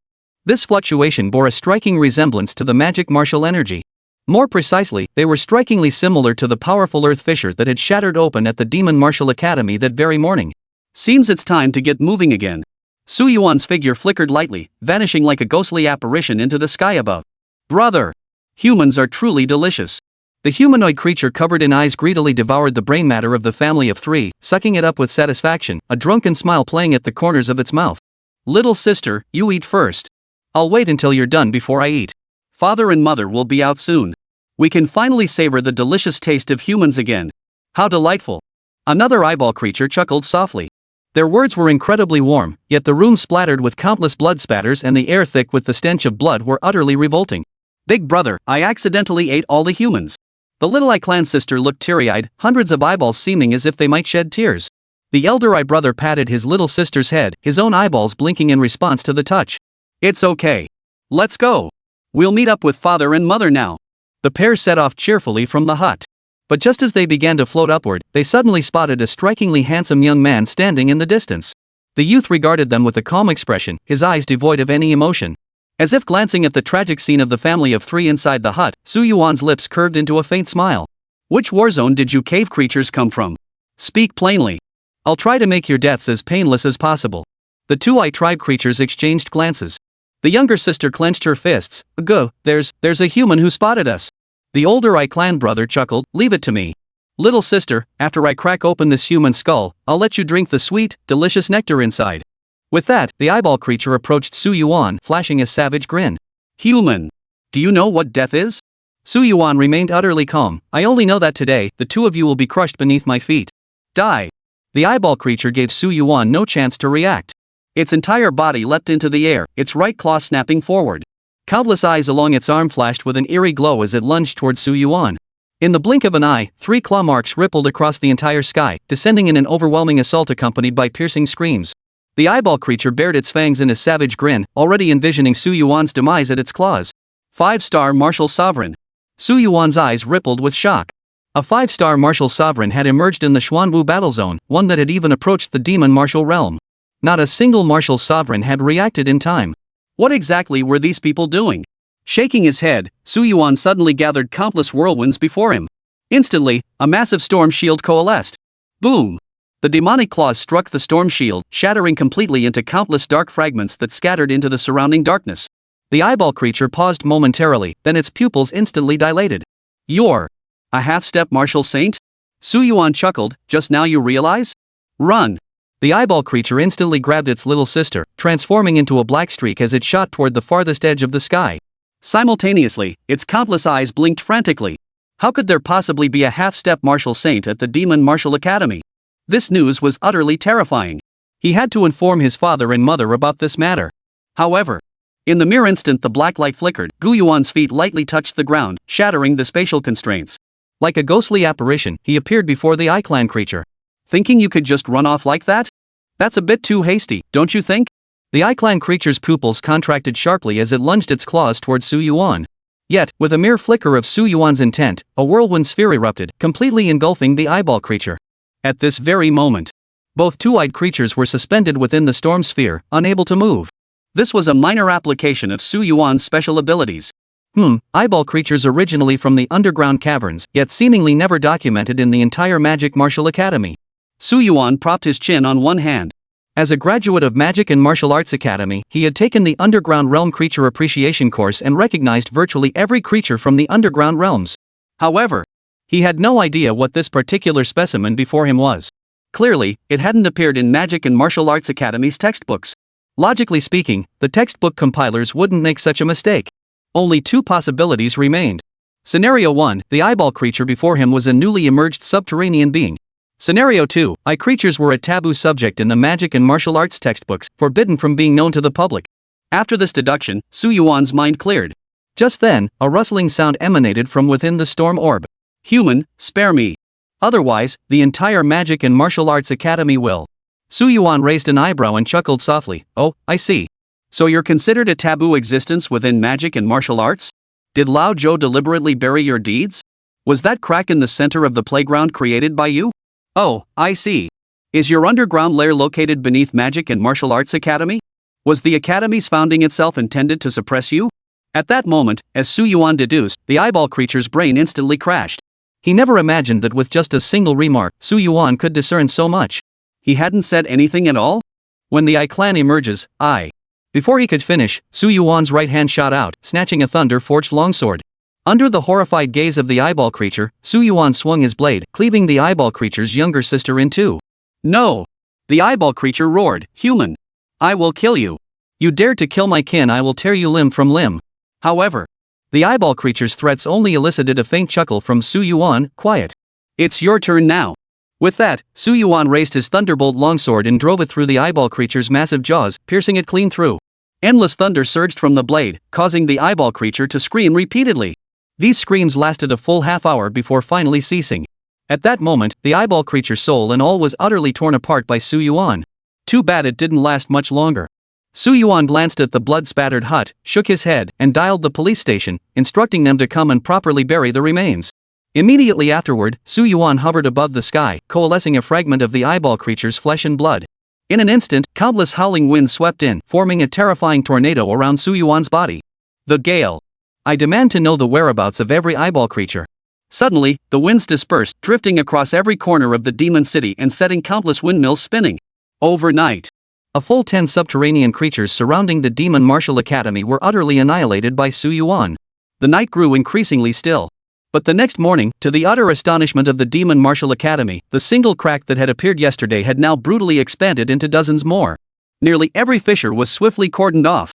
This fluctuation bore a striking resemblance to the magic martial energy. More precisely, they were strikingly similar to the powerful earth fissure that had shattered open at the Demon Martial Academy that very morning. Seems it's time to get moving again. Su Yuan's figure flickered lightly, vanishing like a ghostly apparition into the sky above. Brother! Humans are truly delicious. The humanoid creature covered in eyes greedily devoured the brain matter of the family of 3, sucking it up with satisfaction, a drunken smile playing at the corners of its mouth. Little sister, you eat first. I'll wait until you're done before I eat. Father and mother will be out soon. We can finally savor the delicious taste of humans again. How delightful. Another eyeball creature chuckled softly. Their words were incredibly warm, yet the room splattered with countless blood spatters and the air thick with the stench of blood were utterly revolting. Big brother, I accidentally ate all the humans. The little eye clan sister looked teary-eyed, hundreds of eyeballs seeming as if they might shed tears. The elder eye brother patted his little sister's head, his own eyeballs blinking in response to the touch. It's okay. Let's go. We'll meet up with father and mother now. The pair set off cheerfully from the hut. But just as they began to float upward, they suddenly spotted a strikingly handsome young man standing in the distance. The youth regarded them with a calm expression, his eyes devoid of any emotion. As if glancing at the tragic scene of the family of 3 inside the hut, Su Yuan's lips curved into a faint smile. Which warzone did you cave creatures come from? Speak plainly. I'll try to make your deaths as painless as possible. The 2 eye tribe creatures exchanged glances. The younger sister clenched her fists. Go, there's a human who spotted us. The older eye clan brother chuckled, leave it to me. Little sister, after I crack open this human skull, I'll let you drink the sweet, delicious nectar inside. With that, the eyeball creature approached Su Yuan, flashing a savage grin. Human. Do you know what death is? Su Yuan remained utterly calm. I only know that today, the two of you will be crushed beneath my feet. Die. The eyeball creature gave Su Yuan no chance to react. Its entire body leapt into the air, its right claw snapping forward. Countless eyes along its arm flashed with an eerie glow as it lunged towards Su Yuan. In the blink of an eye, 3 claw marks rippled across the entire sky, descending in an overwhelming assault accompanied by piercing screams. The eyeball creature bared its fangs in a savage grin, already envisioning Su Yuan's demise at its claws. 5-star martial sovereign. Su Yuan's eyes rippled with shock. A 5-star martial sovereign had emerged in the Xuanwu battle zone, one that had even approached the demon martial realm. Not a single martial sovereign had reacted in time. What exactly were these people doing? Shaking his head, Su Yuan suddenly gathered countless whirlwinds before him. Instantly, a massive storm shield coalesced. Boom! The demonic claws struck the storm shield, shattering completely into countless dark fragments that scattered into the surrounding darkness. The eyeball creature paused momentarily, then its pupils instantly dilated. You're a half-step martial saint? Su Yuan chuckled, just now you realize? Run! The eyeball creature instantly grabbed its little sister, transforming into a black streak as it shot toward the farthest edge of the sky. Simultaneously, its countless eyes blinked frantically. How could there possibly be a half-step martial saint at the Demon Martial Academy? This news was utterly terrifying. He had to inform his father and mother about this matter. However, in the mere instant the black light flickered, Gu Yuan's feet lightly touched the ground, shattering the spatial constraints. Like a ghostly apparition, he appeared before the I-Clan creature. Thinking you could just run off like that? That's a bit too hasty, don't you think? The I-Clan creature's pupils contracted sharply as it lunged its claws towards Su Yuan. Yet, with a mere flicker of Su Yuan's intent, a whirlwind sphere erupted, completely engulfing the eyeball creature. At this very moment, both two-eyed creatures were suspended within the storm sphere, unable to move. This was a minor application of Su Yuan's special abilities. Eyeball creatures originally from the underground caverns, yet seemingly never documented in the entire Magic Martial Academy. Su Yuan propped his chin on one hand. As a graduate of Magic and Martial Arts Academy, he had taken the Underground Realm Creature Appreciation course and recognized virtually every creature from the Underground Realms. However, he had no idea what this particular specimen before him was. Clearly, it hadn't appeared in Magic and Martial Arts Academy's textbooks. Logically speaking, the textbook compilers wouldn't make such a mistake. Only 2 possibilities remained. Scenario 1, the eyeball creature before him was a newly emerged subterranean being. Scenario 2, eye creatures were a taboo subject in the Magic and Martial Arts textbooks, forbidden from being known to the public. After this deduction, Su Yuan's mind cleared. Just then, a rustling sound emanated from within the storm orb. Human, spare me. Otherwise, the entire Magic and Martial Arts Academy will. Su Yuan raised an eyebrow and chuckled softly. Oh, I see. So you're considered a taboo existence within Magic and Martial Arts? Did Lao Zhou deliberately bury your deeds? Was that crack in the center of the playground created by you? Oh, I see. Is your underground lair located beneath Magic and Martial Arts Academy? Was the Academy's founding itself intended to suppress you? At that moment, as Su Yuan deduced, the eyeball creature's brain instantly crashed. He never imagined that with just a single remark, Su Yuan could discern so much. He hadn't said anything at all? When the I-Clan emerges, Before he could finish, Su Yuan's right hand shot out, snatching a thunder-forged longsword. Under the horrified gaze of the eyeball creature, Su Yuan swung his blade, cleaving the eyeball creature's younger sister in two. No! The eyeball creature roared, Human! I will kill you! You dare to kill my kin, I will tear you limb from limb. However, the eyeball creature's threats only elicited a faint chuckle from Su Yuan. Quiet. It's your turn now. With that, Su Yuan raised his thunderbolt longsword and drove it through the eyeball creature's massive jaws, piercing it clean through. Endless thunder surged from the blade, causing the eyeball creature to scream repeatedly. These screams lasted a full half-hour before finally ceasing. At that moment, the eyeball creature's soul and all was utterly torn apart by Su Yuan. Too bad it didn't last much longer. Su Yuan glanced at the blood-spattered hut, shook his head, and dialed the police station, instructing them to come and properly bury the remains. Immediately afterward, Su Yuan hovered above the sky, coalescing a fragment of the eyeball creature's flesh and blood. In an instant, countless howling winds swept in, forming a terrifying tornado around Su Yuan's body. The gale. I demand to know the whereabouts of every eyeball creature. Suddenly, the winds dispersed, drifting across every corner of the demon city and setting countless windmills spinning. Overnight, a full 10 subterranean creatures surrounding the Demon Martial Academy were utterly annihilated by Su Yuan. The night grew increasingly still. But the next morning, to the utter astonishment of the Demon Martial Academy, the single crack that had appeared yesterday had now brutally expanded into dozens more. Nearly every fissure was swiftly cordoned off.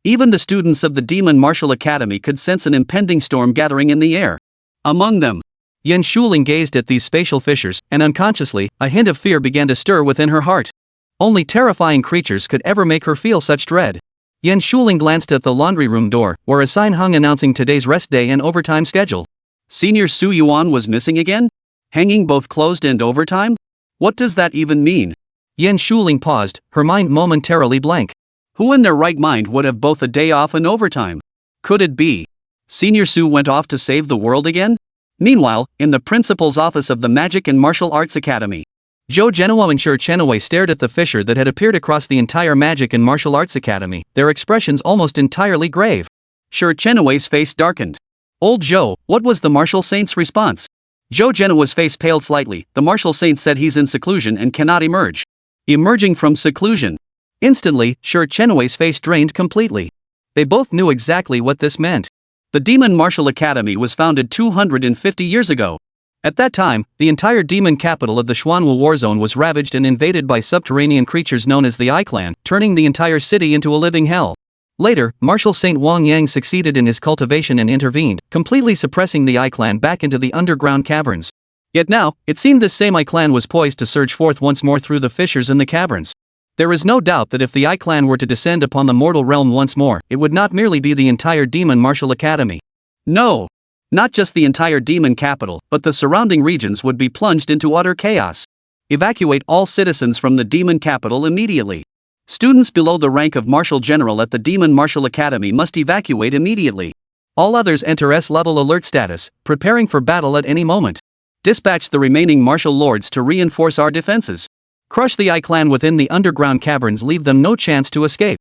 Even the students of the Demon Martial Academy could sense an impending storm gathering in the air. Among them, Yan Shuling gazed at these spatial fissures, and unconsciously, a hint of fear began to stir within her heart. Only terrifying creatures could ever make her feel such dread. Yan Shuling glanced at the laundry room door, where a sign hung announcing today's rest day and overtime schedule. Senior Su Yuan was missing again? Hanging both closed and overtime? What does that even mean? Yan Shuling paused, her mind momentarily blank. Who in their right mind would have both a day off and overtime? Could it be Senior Su went off to save the world again? Meanwhile, in the principal's office of the Magic and Martial Arts Academy, Zhou Zhenhua and Shi Chenwei stared at the fissure that had appeared across the entire Magic and Martial Arts Academy, their expressions almost entirely grave. Shi Chenwei's face darkened. Old Zhou, what was the Martial Saint's response? Zhou Zhenhua's face paled slightly. The Martial Saint said he's in seclusion and cannot emerge. Emerging from seclusion. Instantly, Shi Chenwei's face drained completely. They both knew exactly what this meant. The Demon Martial Academy was founded 250 years ago. At that time, the entire demon capital of the Xuanwu war zone was ravaged and invaded by subterranean creatures known as the I Clan, turning the entire city into a living hell. Later, Martial Saint Wang Yang succeeded in his cultivation and intervened, completely suppressing the I Clan back into the underground caverns. Yet now, it seemed this same I Clan was poised to surge forth once more through the fissures in the caverns. There is no doubt that if the I Clan were to descend upon the mortal realm once more, it would not merely be the entire Demon Martial Academy. No! Not just the entire demon capital, but the surrounding regions would be plunged into utter chaos. Evacuate all citizens from the demon capital immediately. Students below the rank of Martial General at the Demon Martial Academy must evacuate immediately. All others enter S-level alert status, preparing for battle at any moment. Dispatch the remaining martial lords to reinforce our defenses. Crush the I Clan within the underground caverns, leave them no chance to escape.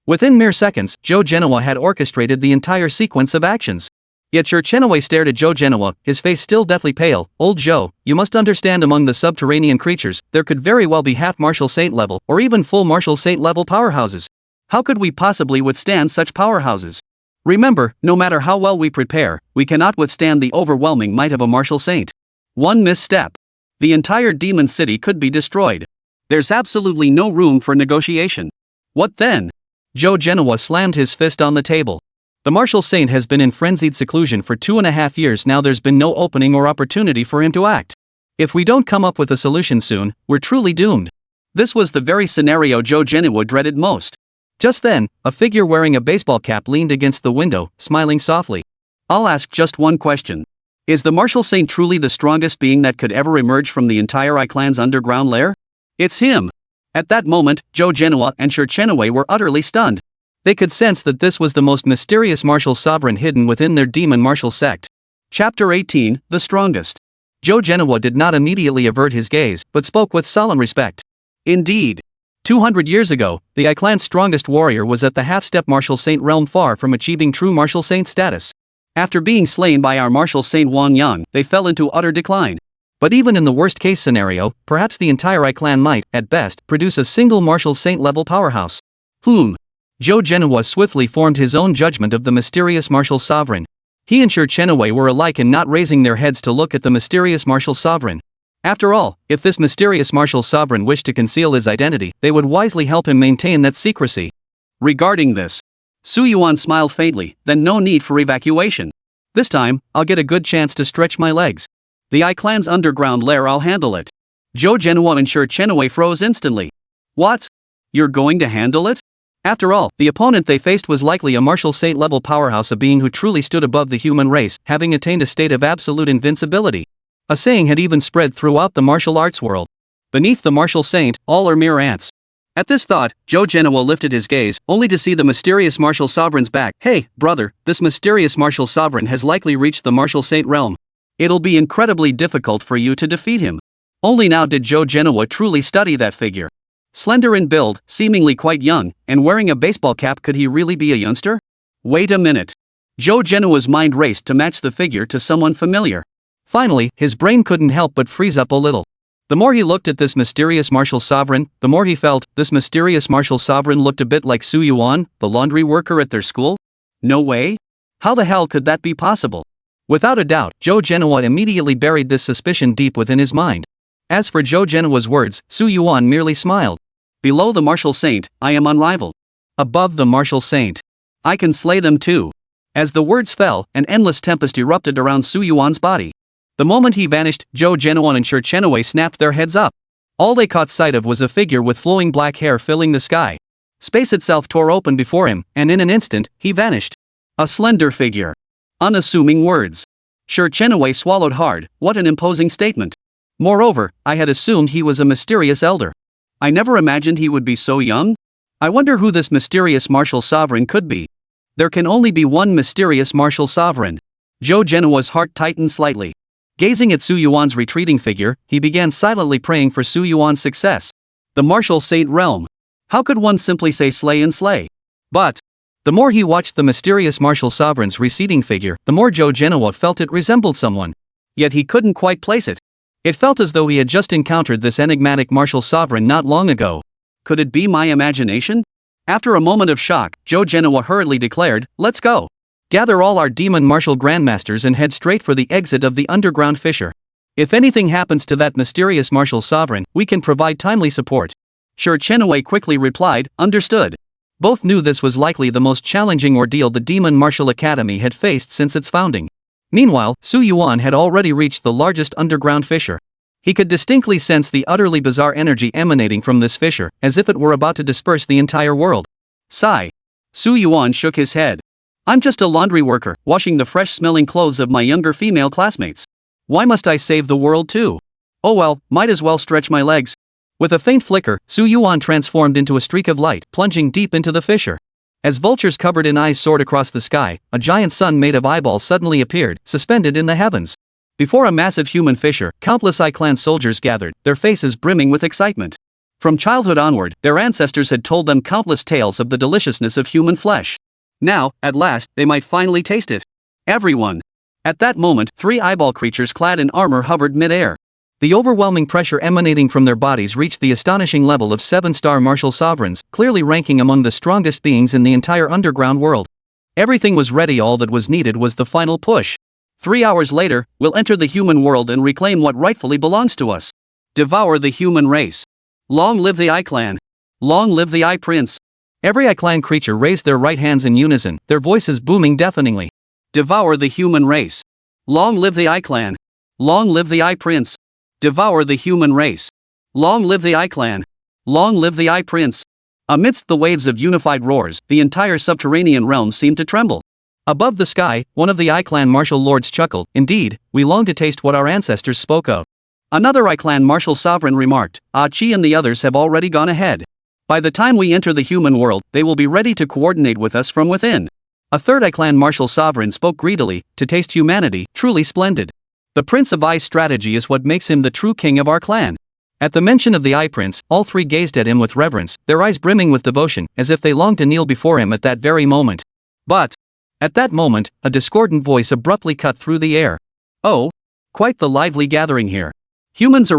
Within mere seconds, Zhou Zhenhua had orchestrated the entire sequence of actions. Yet Shi Chenwei stared at Zhou Zhenhua, his face still deathly pale. Old Zhou, you must understand, among the subterranean creatures, there could very well be half Martial Saint level, or even full Martial Saint level powerhouses. How could we possibly withstand such powerhouses? Remember, no matter how well we prepare, we cannot withstand the overwhelming might of a Martial Saint. One misstep. The entire demon city could be destroyed. There's absolutely no room for negotiation. What then? Zhou Zhenhua slammed his fist on the table. The Martial Saint has been in frenzied seclusion for 2.5 years now. There's been no opening or opportunity for him to act. If we don't come up with a solution soon, we're truly doomed. This was the very scenario Zhou Zhenhua dreaded most. Just then, a figure wearing a baseball cap leaned against the window, smiling softly. I'll ask just one question. Is the Martial Saint truly the strongest being that could ever emerge from the entire I Clan's underground lair? It's him. At that moment, Zhou Zhenhua and Shi Chenwei were utterly stunned. They could sense that this was the most mysterious martial sovereign hidden within their demon martial sect. Chapter 18, The Strongest. Zhou Zhenhua did not immediately avert his gaze, but spoke with solemn respect. Indeed. 200 years ago, the I Clan's strongest warrior was at the half-step Martial Saint realm, far from achieving true Martial Saint status. After being slain by our Martial Saint Wang Yang, they fell into utter decline. But even in the worst-case scenario, perhaps the entire I Clan might, at best, produce a single Martial Saint-level powerhouse. Zhou Zhenhua swiftly formed his own judgment of the mysterious martial sovereign. He and Shi Chenwei were alike in not raising their heads to look at the mysterious martial sovereign. After all, if this mysterious martial sovereign wished to conceal his identity, they would wisely help him maintain that secrecy. Regarding this, Su Yuan smiled faintly. Then no need for evacuation. This time, I'll get a good chance to stretch my legs. The I Clan's underground lair, I'll handle it. Zhou Zhenhua and Shi Chenwei froze instantly. What? You're going to handle it? After all, the opponent they faced was likely a Martial Saint level powerhouse, a being who truly stood above the human race, having attained a state of absolute invincibility. A saying had even spread throughout the martial arts world. Beneath the Martial Saint, all are mere ants. At this thought, Zhou Zhenhua lifted his gaze, only to see the mysterious martial sovereign's back. Hey, brother, this mysterious martial sovereign has likely reached the Martial Saint realm. It'll be incredibly difficult for you to defeat him. Only now did Zhou Zhenhua truly study that figure. Slender in build, seemingly quite young, and wearing a baseball cap. Could he really be a youngster? Wait a minute. Zhou Zhenhua's mind raced to match the figure to someone familiar. Finally, his brain couldn't help but freeze up a little. The more he looked at this mysterious martial sovereign, the more he felt this mysterious martial sovereign looked a bit like Su Yuan, the laundry worker at their school. No way? How the hell could that be possible? Without a doubt, Zhou Zhenhua immediately buried this suspicion deep within his mind. As for Zhou Zhenhua's words, Su Yuan merely smiled. Below the Martial Saint, I am unrivaled. Above the Martial Saint, I can slay them too. As the words fell, an endless tempest erupted around Su Yuan's body. The moment he vanished, Zhou Zhenhuan and Shi Chenwei snapped their heads up. All they caught sight of was a figure with flowing black hair filling the sky. Space itself tore open before him, and in an instant, he vanished. A slender figure. Unassuming words. Shi Chenwei swallowed hard. What an imposing statement. Moreover, I had assumed he was a mysterious elder. I never imagined he would be so young. I wonder who this mysterious martial sovereign could be. There can only be one mysterious martial sovereign. Zhou Zhenhua's heart tightened slightly. Gazing at Su Yuan's retreating figure, he began silently praying for Su Yuan's success. The martial saint realm. How could one simply say slay and slay? But the more he watched the mysterious martial sovereign's receding figure, the more Zhou Zhenhua felt it resembled someone. Yet he couldn't quite place it. It felt as though he had just encountered this enigmatic martial sovereign not long ago. Could it be my imagination? After a moment of shock, Zhou Zhenhua hurriedly declared, "Let's go. Gather all our demon martial grandmasters and head straight for the exit of the underground fissure. If anything happens to that mysterious martial sovereign, we can provide timely support." Shi Chenwei quickly replied, "Understood." Both knew this was likely the most challenging ordeal the Demon Martial Academy had faced since its founding. Meanwhile, Su Yuan had already reached the largest underground fissure. He could distinctly sense the utterly bizarre energy emanating from this fissure, as if it were about to disperse the entire world. Sigh. Su Yuan shook his head. "I'm just a laundry worker, washing the fresh-smelling clothes of my younger female classmates. Why must I save the world too? Oh well, might as well stretch my legs." With a faint flicker, Su Yuan transformed into a streak of light, plunging deep into the fissure. As vultures covered in eyes soared across the sky, a giant sun made of eyeballs suddenly appeared, suspended in the heavens. Before a massive human fissure, countless I-clan soldiers gathered, their faces brimming with excitement. From childhood onward, their ancestors had told them countless tales of the deliciousness of human flesh. Now, at last, they might finally taste it. Everyone. At that moment, 3 eyeball creatures clad in armor hovered mid-air. The overwhelming pressure emanating from their bodies reached the astonishing level of 7-star martial sovereigns, clearly ranking among the strongest beings in the entire underground world. Everything was ready, all that was needed was the final push. 3 hours later, we'll enter the human world and reclaim what rightfully belongs to us. Devour the human race. Long live the I-Clan. Long live the I-Prince. Every I-Clan creature raised their right hands in unison, their voices booming deafeningly. Devour the human race. Long live the I-Clan. Long live the I-Prince. Devour the human race. Long live the I-Clan. Long live the I-Prince. Amidst the waves of unified roars, the entire subterranean realm seemed to tremble. Above the sky, one of the I-Clan martial lords chuckled. "Indeed, we long to taste what our ancestors spoke of." Another I-Clan martial sovereign remarked, "Ah Chi and the others have already gone ahead. By the time we enter the human world, they will be ready to coordinate with us from within." A third I-Clan martial sovereign spoke greedily, "To taste humanity, truly splendid. The Prince of Ice strategy is what makes him the true king of our clan." At the mention of the I-Prince, all 3 gazed at him with reverence, their eyes brimming with devotion, as if they longed to kneel before him at that very moment. But at that moment, a discordant voice abruptly cut through the air. "Oh, quite the lively gathering here. Humans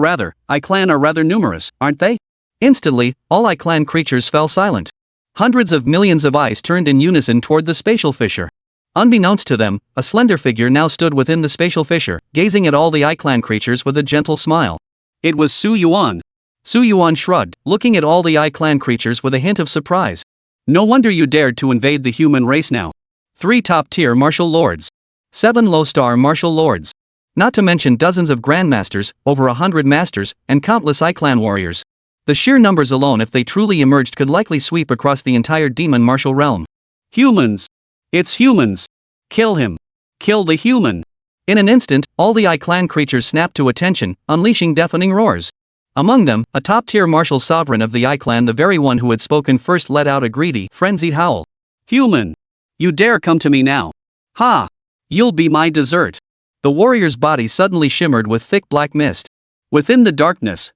I-Clan are rather numerous, aren't they?" Instantly, all I-Clan creatures fell silent. Hundreds of millions of eyes turned in unison toward the spatial fissure. Unbeknownst to them, a slender figure now stood within the spatial fissure, gazing at all the I-Clan creatures with a gentle smile. It was Su Yuan. Su Yuan shrugged, looking at all the I-Clan creatures with a hint of surprise. "No wonder you dared to invade the human race now. 3 top-tier martial lords. 7 low-star martial lords. Not to mention dozens of grandmasters, over 100 masters, and countless I-Clan warriors. The sheer numbers alone, if they truly emerged, could likely sweep across the entire demon martial realm. Humans! It's humans! Kill him! Kill the human!" In an instant, all the I-Clan creatures snapped to attention, unleashing deafening roars. Among them, a top-tier martial sovereign of the I-Clan, the very one who had spoken first, let out a greedy, frenzied howl. "Human! You dare come to me now? Ha! You'll be my dessert!" The warrior's body suddenly shimmered with thick black mist. Within the darkness,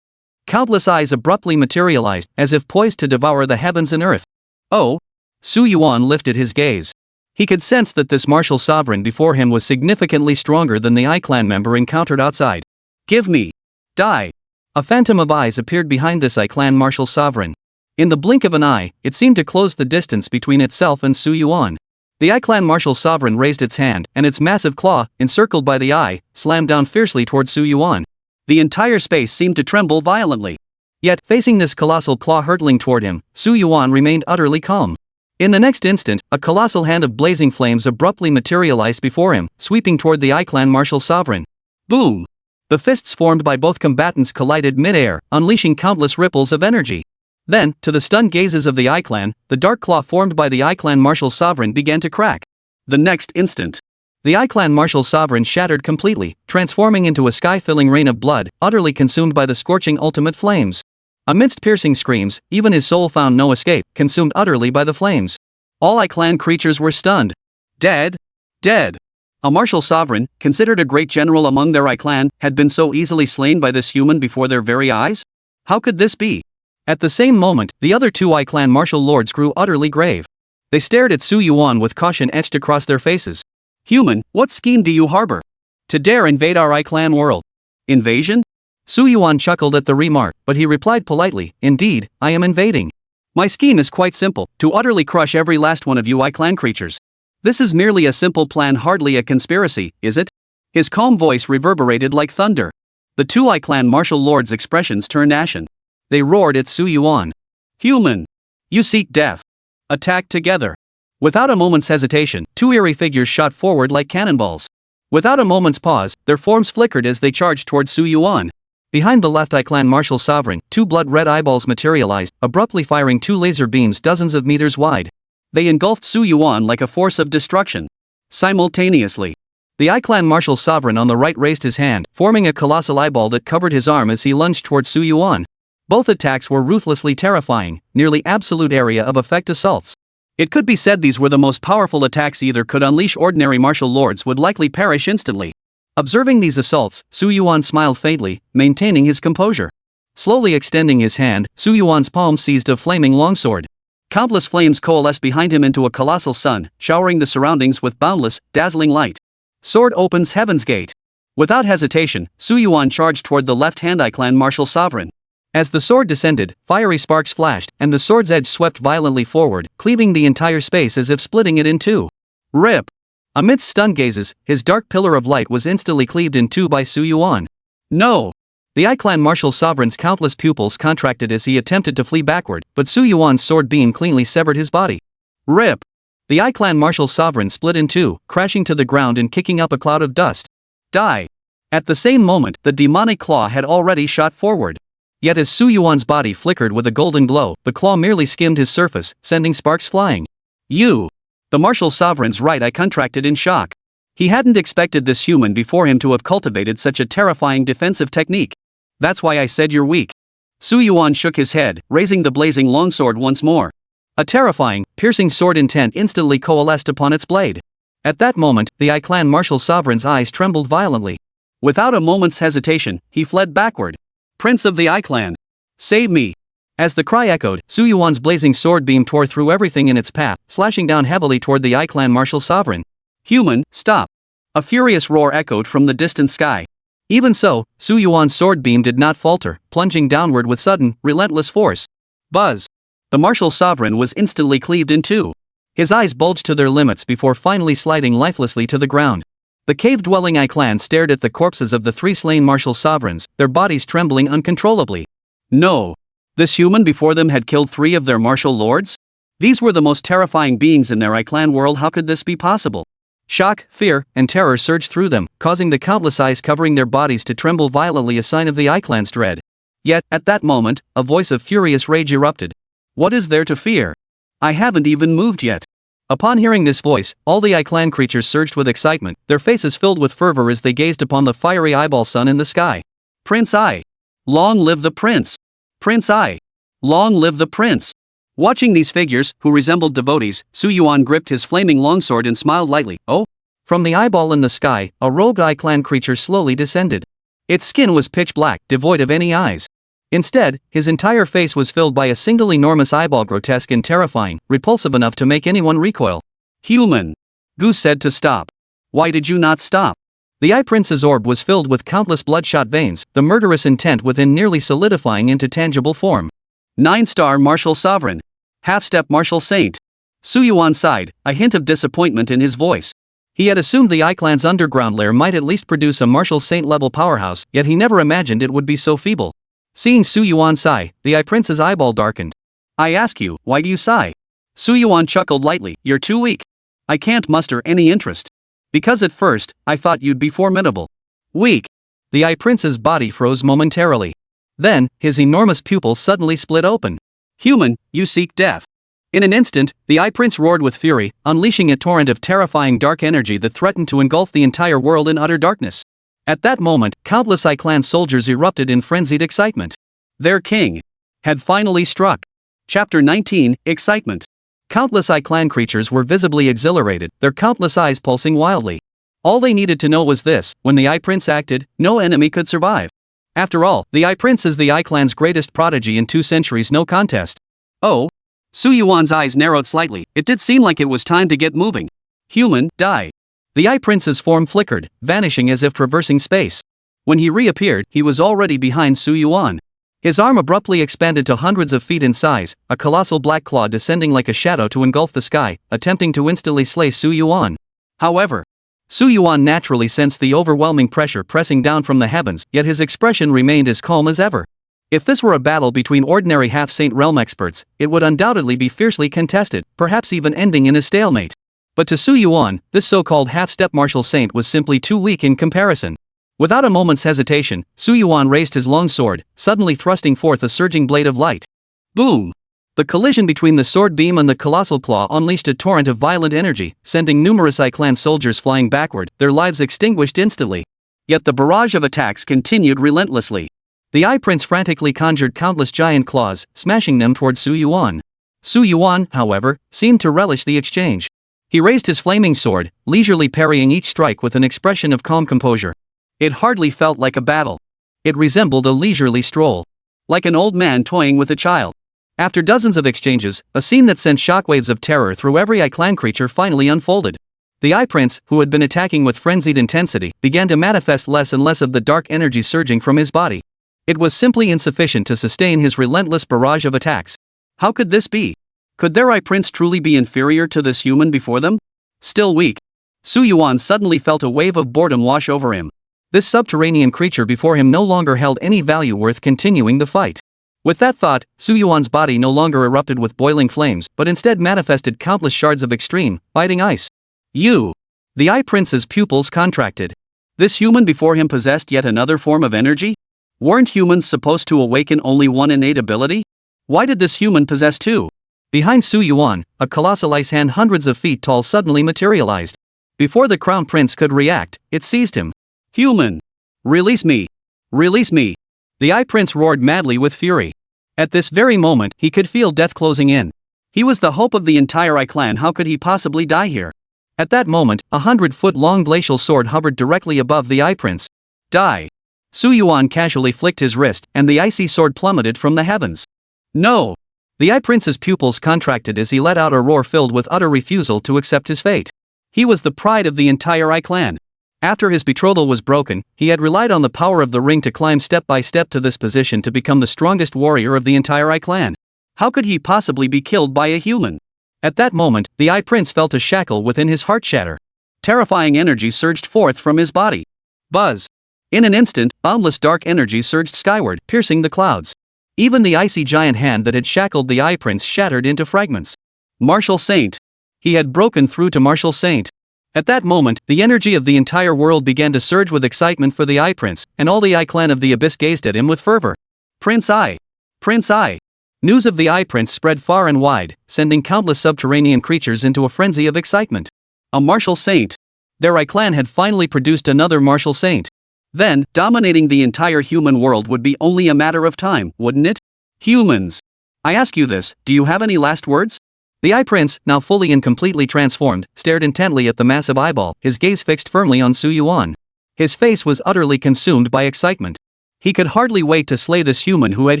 countless eyes abruptly materialized, as if poised to devour the heavens and earth. "Oh!" Su Yuan lifted his gaze. He could sense that this martial sovereign before him was significantly stronger than the I-Clan member encountered outside. "Give me! Die!" A phantom of eyes appeared behind this I-Clan martial sovereign. In the blink of an eye, it seemed to close the distance between itself and Su Yuan. The I-Clan martial sovereign raised its hand, and its massive claw, encircled by the eye, slammed down fiercely toward Su Yuan. The entire space seemed to tremble violently. Yet, facing this colossal claw hurtling toward him, Su Yuan remained utterly calm. In the next instant, a colossal hand of blazing flames abruptly materialized before him, sweeping toward the I-Clan martial sovereign. Boom! The fists formed by both combatants collided mid-air, unleashing countless ripples of energy. Then, to the stunned gazes of the I-Clan, the dark claw formed by the I-Clan martial sovereign began to crack. The next instant, the I-Clan martial sovereign shattered completely, transforming into a sky-filling rain of blood, utterly consumed by the scorching ultimate flames. Amidst piercing screams, even his soul found no escape, consumed utterly by the flames. All I-Clan creatures were stunned. Dead? Dead. A martial sovereign, considered a great general among their I-Clan, had been so easily slain by this human before their very eyes? How could this be? At the same moment, the other two I-Clan martial lords grew utterly grave. They stared at Su Yuan with caution etched across their faces. Human, what scheme do you harbor? To dare invade our I-Clan world? Invasion? Su Yuan chuckled at the remark, but he replied politely, indeed, I am invading. My scheme is quite simple, to utterly crush every last one of you I-Clan creatures. This is merely a simple plan, hardly a conspiracy, is it? His calm voice reverberated like thunder. The two I-Clan martial lords' expressions turned ashen. They roared at Su Yuan. Human! You seek death. Attack together. Without a moment's hesitation, two eerie figures shot forward like cannonballs. Without a moment's pause, their forms flickered as they charged towards Su Yuan. Behind the left I-Clan martial sovereign, two blood-red eyeballs materialized, abruptly firing two laser beams dozens of meters wide. They engulfed Su Yuan like a force of destruction. Simultaneously, the I-Clan martial sovereign on the right raised his hand, forming a colossal eyeball that covered his arm as he lunged towards Su Yuan. Both attacks were ruthlessly terrifying, nearly absolute area of effect assaults. It could be said these were the most powerful attacks either could unleash. Ordinary martial lords would likely perish instantly. Observing these assaults, Su Yuan smiled faintly, maintaining his composure. Slowly extending his hand, Su Yuan's palm seized a flaming longsword. Countless flames coalesced behind him into a colossal sun, showering the surroundings with boundless, dazzling light. Sword opens Heaven's Gate. Without hesitation, Su Yuan charged toward the left-hand I-Clan martial sovereign. As the sword descended, fiery sparks flashed, and the sword's edge swept violently forward, cleaving the entire space as if splitting it in two. Rip! Amidst stunned gazes, his dark pillar of light was instantly cleaved in two by Su Yuan. No! The I-Clan martial sovereign's countless pupils contracted as he attempted to flee backward, but Su Yuan's sword beam cleanly severed his body. Rip! The I-Clan martial sovereign split in two, crashing to the ground and kicking up a cloud of dust. Die! At the same moment, the demonic claw had already shot forward. Yet as Su Yuan's body flickered with a golden glow, the claw merely skimmed his surface, sending sparks flying. You! The martial sovereign's right eye contracted in shock. He hadn't expected this human before him to have cultivated such a terrifying defensive technique. That's why I said you're weak. Su Yuan shook his head, raising the blazing longsword once more. A terrifying, piercing sword intent instantly coalesced upon its blade. At that moment, the I-Clan martial sovereign's eyes trembled violently. Without a moment's hesitation, he fled backward. Prince of the I-Clan! Save me! As the cry echoed, Su Yuan's blazing sword beam tore through everything in its path, slashing down heavily toward the I-Clan martial sovereign. Human, stop! A furious roar echoed from the distant sky. Even so, Su Yuan's sword beam did not falter, plunging downward with sudden, relentless force. Buzz! The martial sovereign was instantly cleaved in two. His eyes bulged to their limits before finally sliding lifelessly to the ground. The cave-dwelling I-Clan stared at the corpses of the three slain martial sovereigns, their bodies trembling uncontrollably. No! This human before them had killed three of their martial lords? These were the most terrifying beings in their I-Clan world. How could this be possible? Shock, fear, and terror surged through them, causing the countless eyes covering their bodies to tremble violently, a sign of the I-Clan's dread. Yet, at that moment, a voice of furious rage erupted. What is there to fear? I haven't even moved yet. Upon hearing this voice, all the I-Clan creatures surged with excitement, their faces filled with fervor as they gazed upon the fiery eyeball sun in the sky. Prince I! Long live the prince! Prince I! Long live the prince! Watching these figures, who resembled devotees, Su Yuan gripped his flaming longsword and smiled lightly. Oh! From the eyeball in the sky, a robed I-Clan creature slowly descended. Its skin was pitch black, devoid of any eyes. Instead, his entire face was filled by a single enormous eyeball, grotesque and terrifying, repulsive enough to make anyone recoil. Human! Goose said to stop. Why did you not stop? The Eye Prince's orb was filled with countless bloodshot veins, the murderous intent within nearly solidifying into tangible form. 9-star martial sovereign. Half-step martial saint. Su Yuan sighed, a hint of disappointment in his voice. He had assumed the I-Clan's underground lair might at least produce a martial saint-level powerhouse, yet he never imagined it would be so feeble. Seeing Su Yuan sigh, the Eye Prince's eyeball darkened. I ask you, why do you sigh? Su Yuan chuckled lightly. You're too weak. I can't muster any interest. Because at first, I thought you'd be formidable. Weak. The Eye Prince's body froze momentarily. Then, his enormous pupils suddenly split open. Human, you seek death. In an instant, the Eye Prince roared with fury, unleashing a torrent of terrifying dark energy that threatened to engulf the entire world in utter darkness. At that moment, countless Eye Clan soldiers erupted in frenzied excitement. Their king had finally struck. Chapter 19, Excitement. Countless Eye Clan creatures were visibly exhilarated, their countless eyes pulsing wildly. All they needed to know was this: when the Eye Prince acted, no enemy could survive. After all, the Eye Prince is the Eye Clan's greatest prodigy in 2 centuries, no contest. Oh? Su Yuan's eyes narrowed slightly. It did seem like it was time to get moving. Human, die. The Eye Prince's form flickered, vanishing as if traversing space. When he reappeared, he was already behind Su Yuan. His arm abruptly expanded to hundreds of feet in size, a colossal black claw descending like a shadow to engulf the sky, attempting to instantly slay Su Yuan. However, Su Yuan naturally sensed the overwhelming pressure pressing down from the heavens, yet his expression remained as calm as ever. If this were a battle between ordinary half-saint realm experts, it would undoubtedly be fiercely contested, perhaps even ending in a stalemate. But to Su Yuan, this so-called half-step martial saint was simply too weak in comparison. Without a moment's hesitation, Su Yuan raised his long sword, suddenly thrusting forth a surging blade of light. Boom! The collision between the sword beam and the colossal claw unleashed a torrent of violent energy, sending numerous Eye Clan soldiers flying backward, their lives extinguished instantly. Yet the barrage of attacks continued relentlessly. The Eye Prince frantically conjured countless giant claws, smashing them toward Su Yuan. Su Yuan, however, seemed to relish the exchange. He raised his flaming sword, leisurely parrying each strike with an expression of calm composure. It hardly felt like a battle. It resembled a leisurely stroll. Like an old man toying with a child. After dozens of exchanges, a scene that sent shockwaves of terror through every Eye Clan creature finally unfolded. The Eye Prince, who had been attacking with frenzied intensity, began to manifest less and less of the dark energy surging from his body. It was simply insufficient to sustain his relentless barrage of attacks. How could this be? Could their Eye Prince truly be inferior to this human before them? Still weak. Su Yuan suddenly felt a wave of boredom wash over him. This subterranean creature before him no longer held any value worth continuing the fight. With that thought, Su Yuan's body no longer erupted with boiling flames, but instead manifested countless shards of extreme, biting ice. You! The Eye Prince's pupils contracted. This human before him possessed yet another form of energy? Weren't humans supposed to awaken only one innate ability? Why did this human possess 2? Behind Su Yuan, a colossal ice hand hundreds of feet tall suddenly materialized. Before the Crown Prince could react, it seized him. Human! Release me! Release me! The Eye Prince roared madly with fury. At this very moment, he could feel death closing in. He was the hope of the entire Eye Clan. How could he possibly die here? At that moment, a 100-foot-long glacial sword hovered directly above the Eye Prince. Die! Su Yuan casually flicked his wrist, and the icy sword plummeted from the heavens. No! The Eye Prince's pupils contracted as he let out a roar filled with utter refusal to accept his fate. He was the pride of the entire Eye Clan. After his betrothal was broken, he had relied on the power of the ring to climb step by step to this position to become the strongest warrior of the entire Eye Clan. How could he possibly be killed by a human? At that moment, the Eye Prince felt a shackle within his heart shatter. Terrifying energy surged forth from his body. Buzz! In an instant, boundless dark energy surged skyward, piercing the clouds. Even the icy giant hand that had shackled the Eye Prince shattered into fragments. Martial Saint! He had broken through to Martial Saint. At that moment, the energy of the entire world began to surge with excitement for the Eye Prince, and all the Eye Clan of the Abyss gazed at him with fervor. Prince Eye! Prince Eye! News of the Eye Prince spread far and wide, sending countless subterranean creatures into a frenzy of excitement. A Martial Saint! Their Eye Clan had finally produced another Martial Saint. Then, dominating the entire human world would be only a matter of time, wouldn't it? Humans! I ask you this, do you have any last words? The Eye Prince, now fully and completely transformed, stared intently at the massive eyeball, his gaze fixed firmly on Su Yuan. His face was utterly consumed by excitement. He could hardly wait to slay this human who had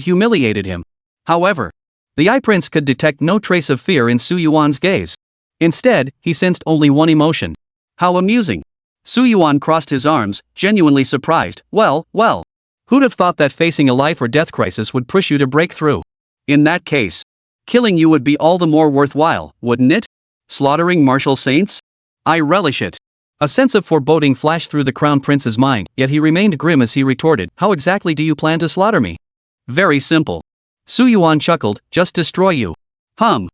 humiliated him. However, the Eye Prince could detect no trace of fear in Su Yuan's gaze. Instead, he sensed only one emotion. How amusing! Su Yuan crossed his arms, genuinely surprised. Well, who'd have thought that facing a life or death crisis would push you to break through? In that case, killing you would be all the more worthwhile, wouldn't it? Slaughtering martial saints? I relish it. A sense of foreboding flashed through the Crown Prince's mind, yet he remained grim as he retorted, how exactly do you plan to slaughter me? Very simple. Su Yuan chuckled, just destroy you. Hum.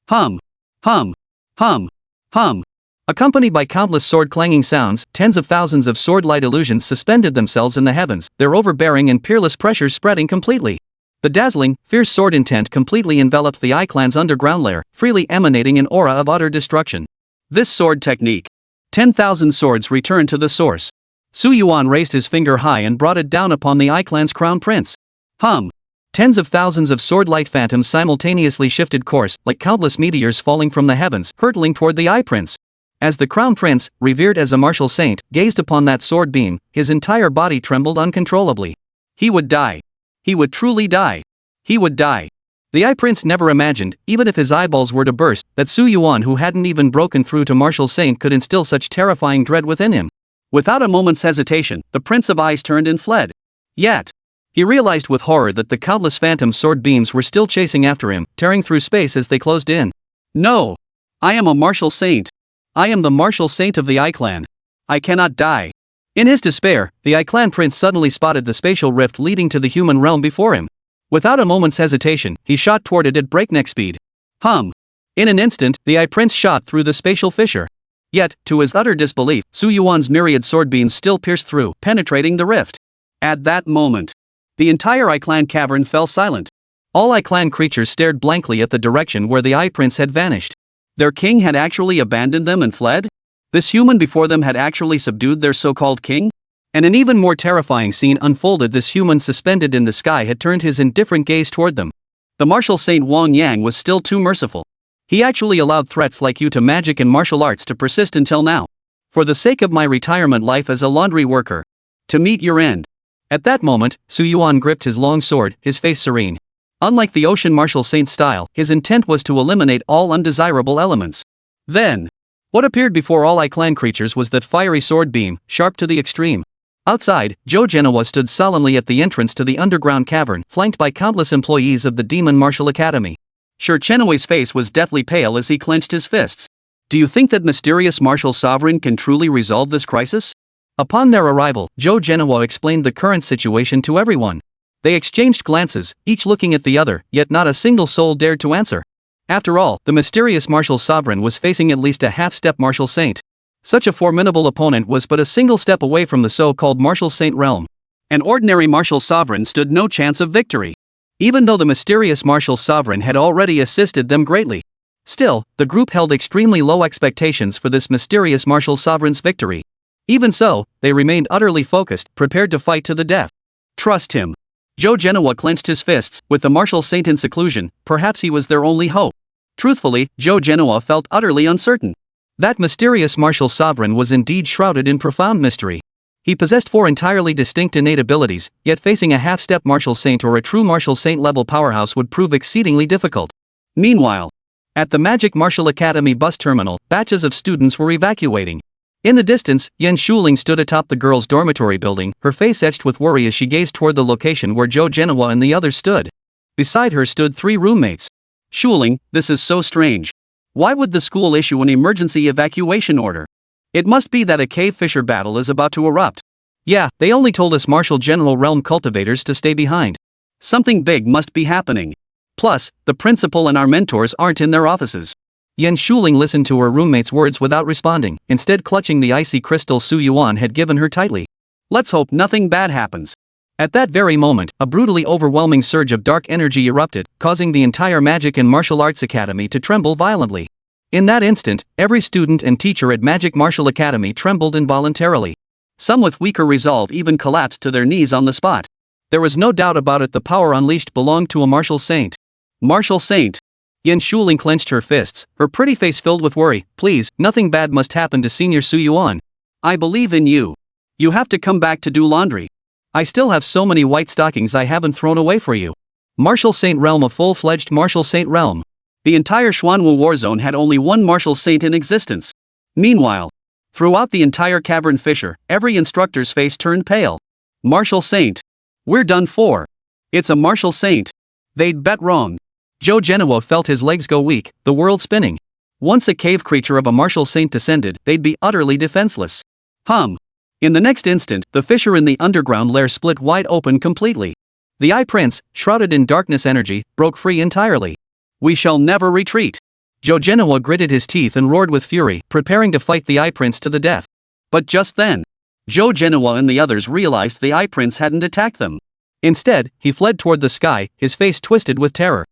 Hum. Hum. Hum. Hum. Accompanied by countless sword-clanging sounds, tens of thousands of sword-light illusions suspended themselves in the heavens, their overbearing and peerless pressure spreading completely. The dazzling, fierce sword intent completely enveloped the I-clan's underground lair, freely emanating an aura of utter destruction. This sword technique. 10,000 swords returned to the source. Su Yuan raised his finger high and brought it down upon the I-clan's crown prince. Hum. Tens of thousands of sword-light phantoms simultaneously shifted course, like countless meteors falling from the heavens, hurtling toward the I-prince. As the crown prince, revered as a martial saint, gazed upon that sword beam, his entire body trembled uncontrollably. He would die. He would truly die. He would die. The I-prince never imagined, even if his eyeballs were to burst, that Su Yuan, who hadn't even broken through to martial saint, could instill such terrifying dread within him. Without a moment's hesitation, the Prince of Ice turned and fled. Yet, he realized with horror that the countless phantom sword beams were still chasing after him, tearing through space as they closed in. No! I am a martial saint. I am the martial saint of the I-clan. I cannot die. In his despair, the I-clan prince suddenly spotted the spatial rift leading to the human realm before him. Without a moment's hesitation, he shot toward it at breakneck speed. Hum. In an instant, the I-prince shot through the spatial fissure. Yet, to his utter disbelief, Su Yuan's myriad sword beams still pierced through, penetrating the rift. At that moment, the entire I-clan cavern fell silent. All I-clan creatures stared blankly at the direction where the I-prince had vanished. Their king had actually abandoned them and fled? This human before them had actually subdued their so-called king? And an even more terrifying scene unfolded. This human suspended in the sky had turned his indifferent gaze toward them. The martial saint Wang Yang was still too merciful. He actually allowed threats like you to magic and martial arts to persist until now. For the sake of my retirement life as a laundry worker. To meet your end. At that moment, Su Yuan gripped his long sword, his face serene. Unlike the ocean martial saint's style, his intent was to eliminate all undesirable elements. Then, what appeared before all I-clan creatures was that fiery sword beam, sharp to the extreme. Outside, Zhou Genoa stood solemnly at the entrance to the underground cavern, flanked by countless employees of the Demon Martial Academy. Sure, Chenoe's face was deathly pale as he clenched his fists. Do you think that mysterious martial sovereign can truly resolve this crisis? Upon their arrival, Zhou Genoa explained the current situation to everyone. They exchanged glances, each looking at the other, yet not a single soul dared to answer. After all, the mysterious martial sovereign was facing at least a half-step martial saint. Such a formidable opponent was but a single step away from the so-called martial saint realm. An ordinary martial sovereign stood no chance of victory. Even though the mysterious martial sovereign had already assisted them greatly. Still, the group held extremely low expectations for this mysterious martial sovereign's victory. Even so, they remained utterly focused, prepared to fight to the death. Trust him. Zhou Genoa clenched his fists. With the martial saint in seclusion, perhaps he was their only hope. Truthfully, Zhou Genoa felt utterly uncertain. That mysterious martial sovereign was indeed shrouded in profound mystery. He possessed 4 entirely distinct innate abilities, yet facing a half-step martial saint or a true martial saint-level powerhouse would prove exceedingly difficult. Meanwhile, at the Magic Martial Academy bus terminal, batches of students were evacuating. In the distance, Yan Shuling stood atop the girls' dormitory building, her face etched with worry as she gazed toward the location where Zhou Genoa and the others stood. Beside her stood 3 roommates. Shuling, this is so strange. Why would the school issue an emergency evacuation order? It must be that a cave fissure battle is about to erupt. Yeah, they only told us Martial General Realm cultivators to stay behind. Something big must be happening. Plus, the principal and our mentors aren't in their offices. Yan Shuling listened to her roommate's words without responding, instead clutching the icy crystal Su Yuan had given her tightly. Let's hope nothing bad happens. At that very moment, a brutally overwhelming surge of dark energy erupted, causing the entire Magic and Martial Arts Academy to tremble violently. In that instant, every student and teacher at Magic Martial Academy trembled involuntarily. Some with weaker resolve even collapsed to their knees on the spot. There was no doubt about it, the power unleashed belonged to a martial saint. Martial saint. Yan Shuling clenched her fists, her pretty face filled with worry. Please, nothing bad must happen to Senior Su Yuan. I believe in you. You have to come back to do laundry. I still have so many white stockings I haven't thrown away for you. Martial Saint Realm, a full-fledged Martial Saint Realm. The entire Xuanwu war zone had only one martial saint in existence. Meanwhile, throughout the entire cavern fissure, every instructor's face turned pale. Martial saint. We're done for. It's a martial saint. They'd bet wrong. Zhou Genoa felt his legs go weak, the world spinning. Once a cave creature of a martial saint descended, they'd be utterly defenseless. In the next instant, the fissure in the underground lair split wide open completely. The Eye Prince, shrouded in darkness energy, broke free entirely. We shall never retreat. Joe Genoa gritted his teeth and roared with fury, preparing to fight the Eye Prince to the death. But just then, Joe Genoa and the others realized the Eye Prince hadn't attacked them. Instead, he fled toward the sky, his face twisted with terror.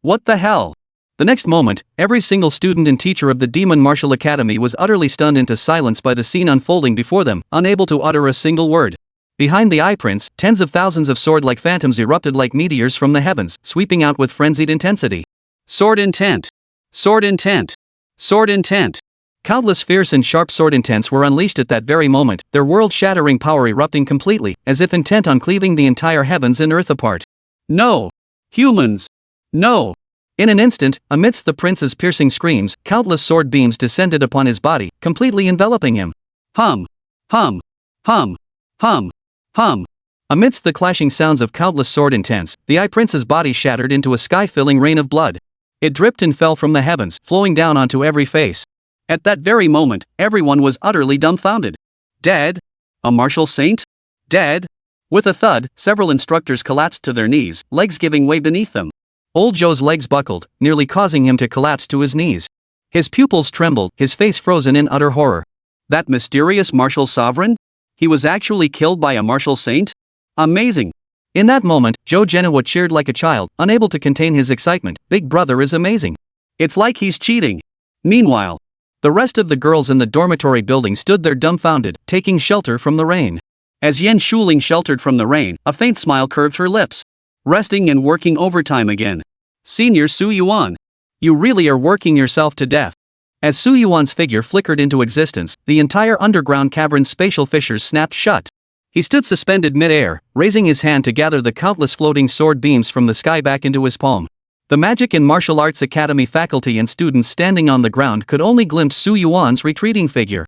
What the hell? The next moment, every single student and teacher of the Demon Martial Academy was utterly stunned into silence by the scene unfolding before them, unable to utter a single word. Behind the Eye Prince, tens of thousands of sword-like phantoms erupted like meteors from the heavens, sweeping out with frenzied intensity. Sword intent! Sword intent! Sword intent! Countless fierce and sharp sword intents were unleashed at that very moment, their world-shattering power erupting completely, as if intent on cleaving the entire heavens and earth apart. No! Humans! No! In an instant, amidst the prince's piercing screams, countless sword beams descended upon his body, completely enveloping him. Hum! Hum! Hum! Hum! Hum! Amidst the clashing sounds of countless sword intents, the Eye Prince's body shattered into a sky-filling rain of blood. It dripped and fell from the heavens, flowing down onto every face. At that very moment, everyone was utterly dumbfounded. Dead? A martial saint? Dead? With a thud, several instructors collapsed to their knees, legs giving way beneath them. Old Joe's legs buckled, nearly causing him to collapse to his knees. His pupils trembled, his face frozen in utter horror. That mysterious martial sovereign? He was actually killed by a martial saint? Amazing! In that moment, Joe Genoa cheered like a child, unable to contain his excitement. Big Brother is amazing. It's like he's cheating. Meanwhile, the rest of the girls in the dormitory building stood there dumbfounded, taking shelter from the rain. As Yen Shuling sheltered from the rain, a faint smile curved her lips. Resting and working overtime again. Senior Su Yuan. You really are working yourself to death. As Su Yuan's figure flickered into existence, the entire underground cavern's spatial fissures snapped shut. He stood suspended mid-air, raising his hand to gather the countless floating sword beams from the sky back into his palm. The Magic and Martial Arts Academy faculty and students standing on the ground could only glimpse Su Yuan's retreating figure.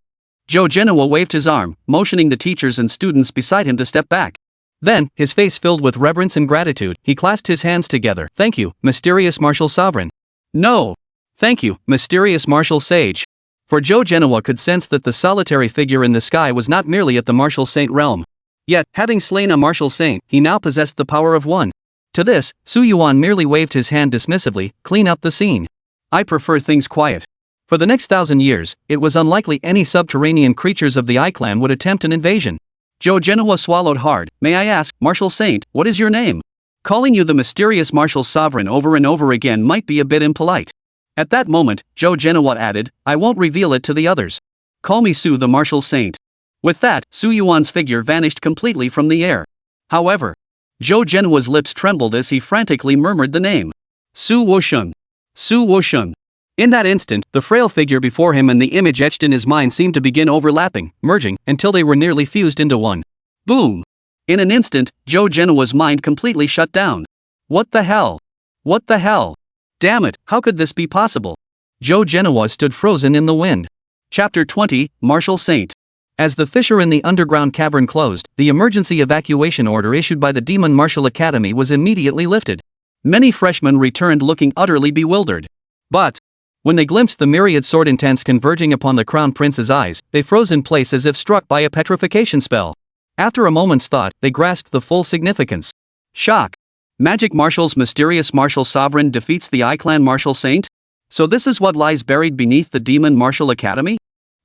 Joe Genoa waved his arm, motioning the teachers and students beside him to step back. Then, his face filled with reverence and gratitude, he clasped his hands together. Thank you, mysterious martial sovereign. No! Thank you, mysterious martial sage. For Joe Genoa could sense that the solitary figure in the sky was not merely at the martial saint realm. Yet, having slain a martial saint, he now possessed the power of one. To this, Su Yuan merely waved his hand dismissively. Clean up the scene. I prefer things quiet. For the next 1,000 years, it was unlikely any subterranean creatures of the Eye Clan would attempt an invasion. Joe Genoa swallowed hard. May I ask, martial saint, what is your name? Calling you the mysterious martial sovereign over and over again might be a bit impolite. At that moment, Joe Genoa added, I won't reveal it to the others. Call me Su the martial saint. With that, Su Yuan's figure vanished completely from the air. However, Joe Genoa's lips trembled as he frantically murmured the name. Su Woshun. Su Woshun. In that instant, the frail figure before him and the image etched in his mind seemed to begin overlapping, merging, until they were nearly fused into one. Boom! In an instant, Joe Genoa's mind completely shut down. What the hell? What the hell? Damn it, how could this be possible? Joe Genoa stood frozen in the wind. Chapter 20, Martial Saint. As the fissure in the underground cavern closed, the emergency evacuation order issued by the Demon Martial Academy was immediately lifted. Many freshmen returned looking utterly bewildered. But when they glimpsed the myriad sword intents converging upon the Crown Prince's eyes, they froze in place as if struck by a petrification spell. After a moment's thought, they grasped the full significance. Shock. Magic Marshal's mysterious martial sovereign defeats the Eye Clan martial saint? So this is what lies buried beneath the Demon Martial Academy?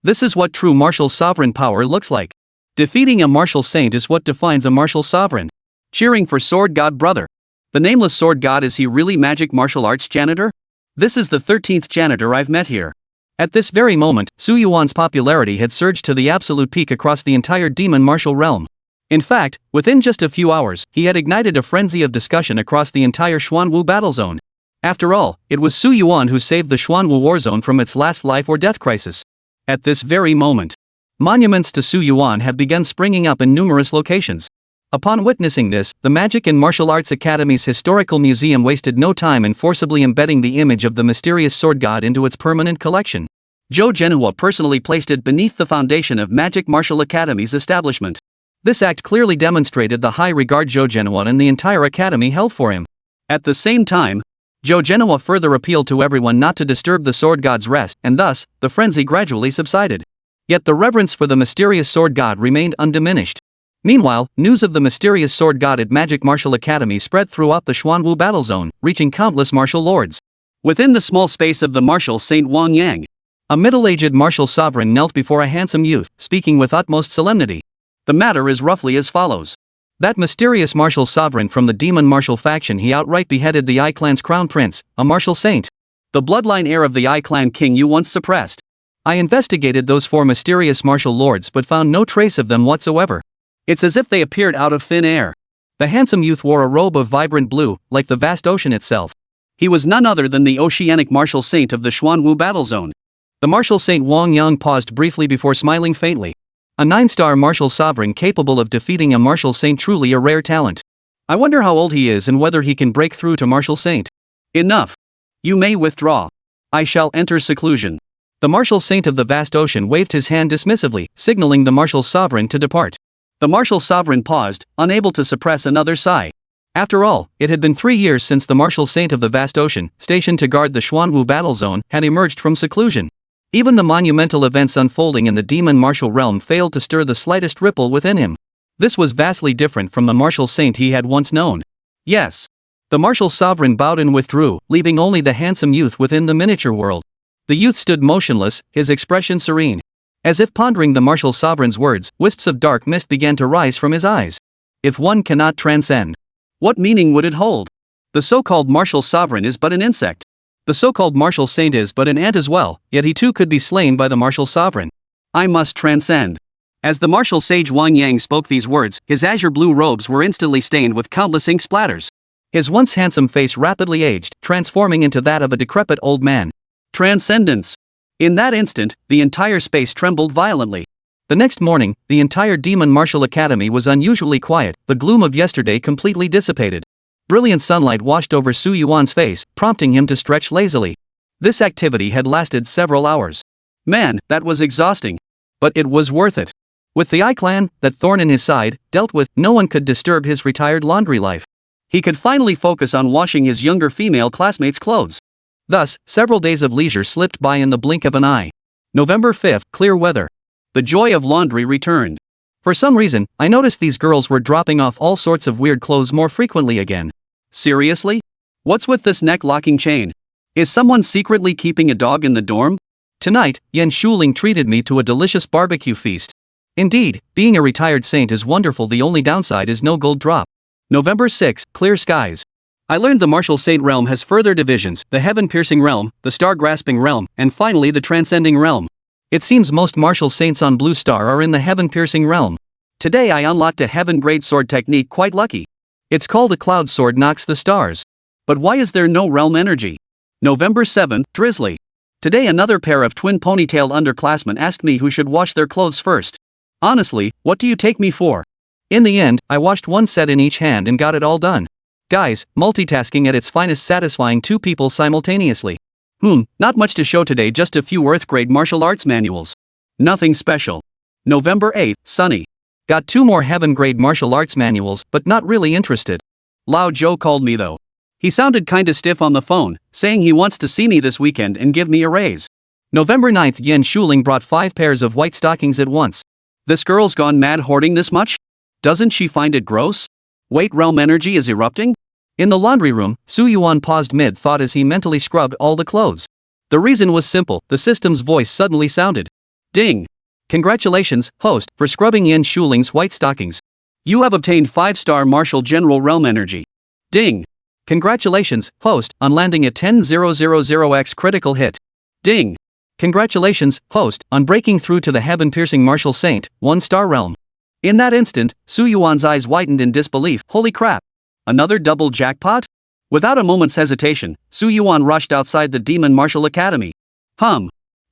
This is what true martial sovereign power looks like. Defeating a martial saint is what defines a martial sovereign. Cheering for Sword God Brother. The nameless Sword God, is he really magic martial arts janitor? This is the 13th janitor I've met here. At this very moment, Su Yuan's popularity had surged to the absolute peak across the entire demon martial realm. In fact, within just a few hours, he had ignited a frenzy of discussion across the entire Xuanwu battle zone. After all, it was Su Yuan who saved the Xuanwu war zone from its last life or death crisis. At this very moment, monuments to Su Yuan had begun springing up in numerous locations. Upon witnessing this, the Magic and Martial Arts Academy's historical museum wasted no time in forcibly embedding the image of the mysterious sword god into its permanent collection. Joe Genoa personally placed it beneath the foundation of Magic Martial Academy's establishment. This act clearly demonstrated the high regard Joe Genoa and the entire academy held for him. At the same time, Joe Genoa further appealed to everyone not to disturb the sword god's rest, and thus, the frenzy gradually subsided. Yet the reverence for the mysterious sword god remained undiminished. Meanwhile, news of the mysterious sword god at Magic Martial Academy spread throughout the Xuanwu battle zone, reaching countless martial lords. Within the small space of the martial Saint Wang Yang, A middle-aged martial sovereign knelt before a handsome youth, speaking with utmost solemnity. the matter is roughly as follows. That mysterious martial sovereign from the demon martial faction, he outright beheaded the I clan's crown prince, a martial saint. The bloodline heir of the I clan king you once suppressed. I investigated those 4 mysterious martial lords but found no trace of them whatsoever. It's as if they appeared out of thin air. The handsome youth wore a robe of vibrant blue, like the vast ocean itself. He was none other than the oceanic martial saint of the Xuanwu battle zone. The martial saint Wang Yang paused briefly before smiling faintly. A 9-star martial sovereign capable of defeating a martial saint, truly a rare talent. I wonder how old he is and whether he can break through to martial saint. Enough. You may withdraw. I shall enter seclusion. The martial saint of the vast ocean waved his hand dismissively, signaling the martial sovereign to depart. The martial sovereign paused, unable to suppress another sigh. After all, it had been 3 years since the martial saint of the vast ocean, stationed to guard the Xuanwu battle zone, had emerged from seclusion. Even the monumental events unfolding in the demon martial realm failed to stir the slightest ripple within him. This was vastly different from the martial saint he had once known. Yes. The martial sovereign bowed and withdrew, leaving only the handsome youth within the miniature world. The youth stood motionless, his expression serene. As if pondering the martial sovereign's words, wisps of dark mist began to rise from his eyes. If one cannot transcend, what meaning would it hold? The so-called martial sovereign is but an insect. The so-called martial saint is but an ant as well, yet he too could be slain by the martial sovereign. I must transcend. As the martial sage Wang Yang spoke these words, his azure blue robes were instantly stained with countless ink splatters. His once handsome face rapidly aged, transforming into that of a decrepit old man. Transcendence. In that instant, the entire space trembled violently. The next morning, the entire Demon Martial Academy was unusually quiet, the gloom of yesterday completely dissipated. Brilliant sunlight washed over Su Yuan's face, prompting him to stretch lazily. This activity had lasted several hours. Man, that was exhausting. But it was worth it. With the I clan, that thorn in his side, dealt with, no one could disturb his retired laundry life. He could finally focus on washing his younger female classmates' clothes. Thus, several days of leisure slipped by in the blink of an eye. November 5th, clear weather. The joy of laundry returned. For some reason, I noticed these girls were dropping off all sorts of weird clothes more frequently again. Seriously? What's with this neck-locking chain? Is someone secretly keeping a dog in the dorm? Tonight, Yan Shuling treated me to a delicious barbecue feast. Indeed, being a retired saint is wonderful, the only downside is no gold drop. November 6, clear skies. I learned the martial saint realm has further divisions, the heaven-piercing realm, the star-grasping realm, and finally the transcending realm. It seems most martial saints on Blue Star are in the heaven-piercing realm. Today I unlocked a heaven-grade sword technique, quite lucky. It's called a cloud sword, knocks the stars. But why is there no realm energy? November 7, drizzly. Today another pair of twin ponytail underclassmen asked me who should wash their clothes first. Honestly, what do you take me for? In the end, I washed one set in each hand and got it all done. Guys, multitasking at its finest, satisfying 2 people simultaneously. Not much to show today, just a few Earth-grade martial arts manuals. Nothing special. November 8, sunny. Got 2 more heaven-grade martial arts manuals, but not really interested. Lao Joe called me though. He sounded kinda stiff on the phone, saying he wants to see me this weekend and give me a raise. November 9th, Yan Shuling brought 5 pairs of white stockings at once. This girl's gone mad hoarding this much? Doesn't she find it gross? Wait, realm energy is erupting? In the laundry room, Su Yuan paused mid-thought as he mentally scrubbed all the clothes. The reason was simple, the system's voice suddenly sounded. Ding! Congratulations, host, for scrubbing Yan Shuling's white stockings. You have obtained 5-star martial general realm energy. Ding! Congratulations, host, on landing a 10,000x critical hit. Ding! Congratulations, host, on breaking through to the heaven-piercing martial saint, 1-star realm. In that instant, Su Yuan's eyes widened in disbelief. Holy crap! Another double jackpot? Without a moment's hesitation, Su Yuan rushed outside the Demon Martial Academy.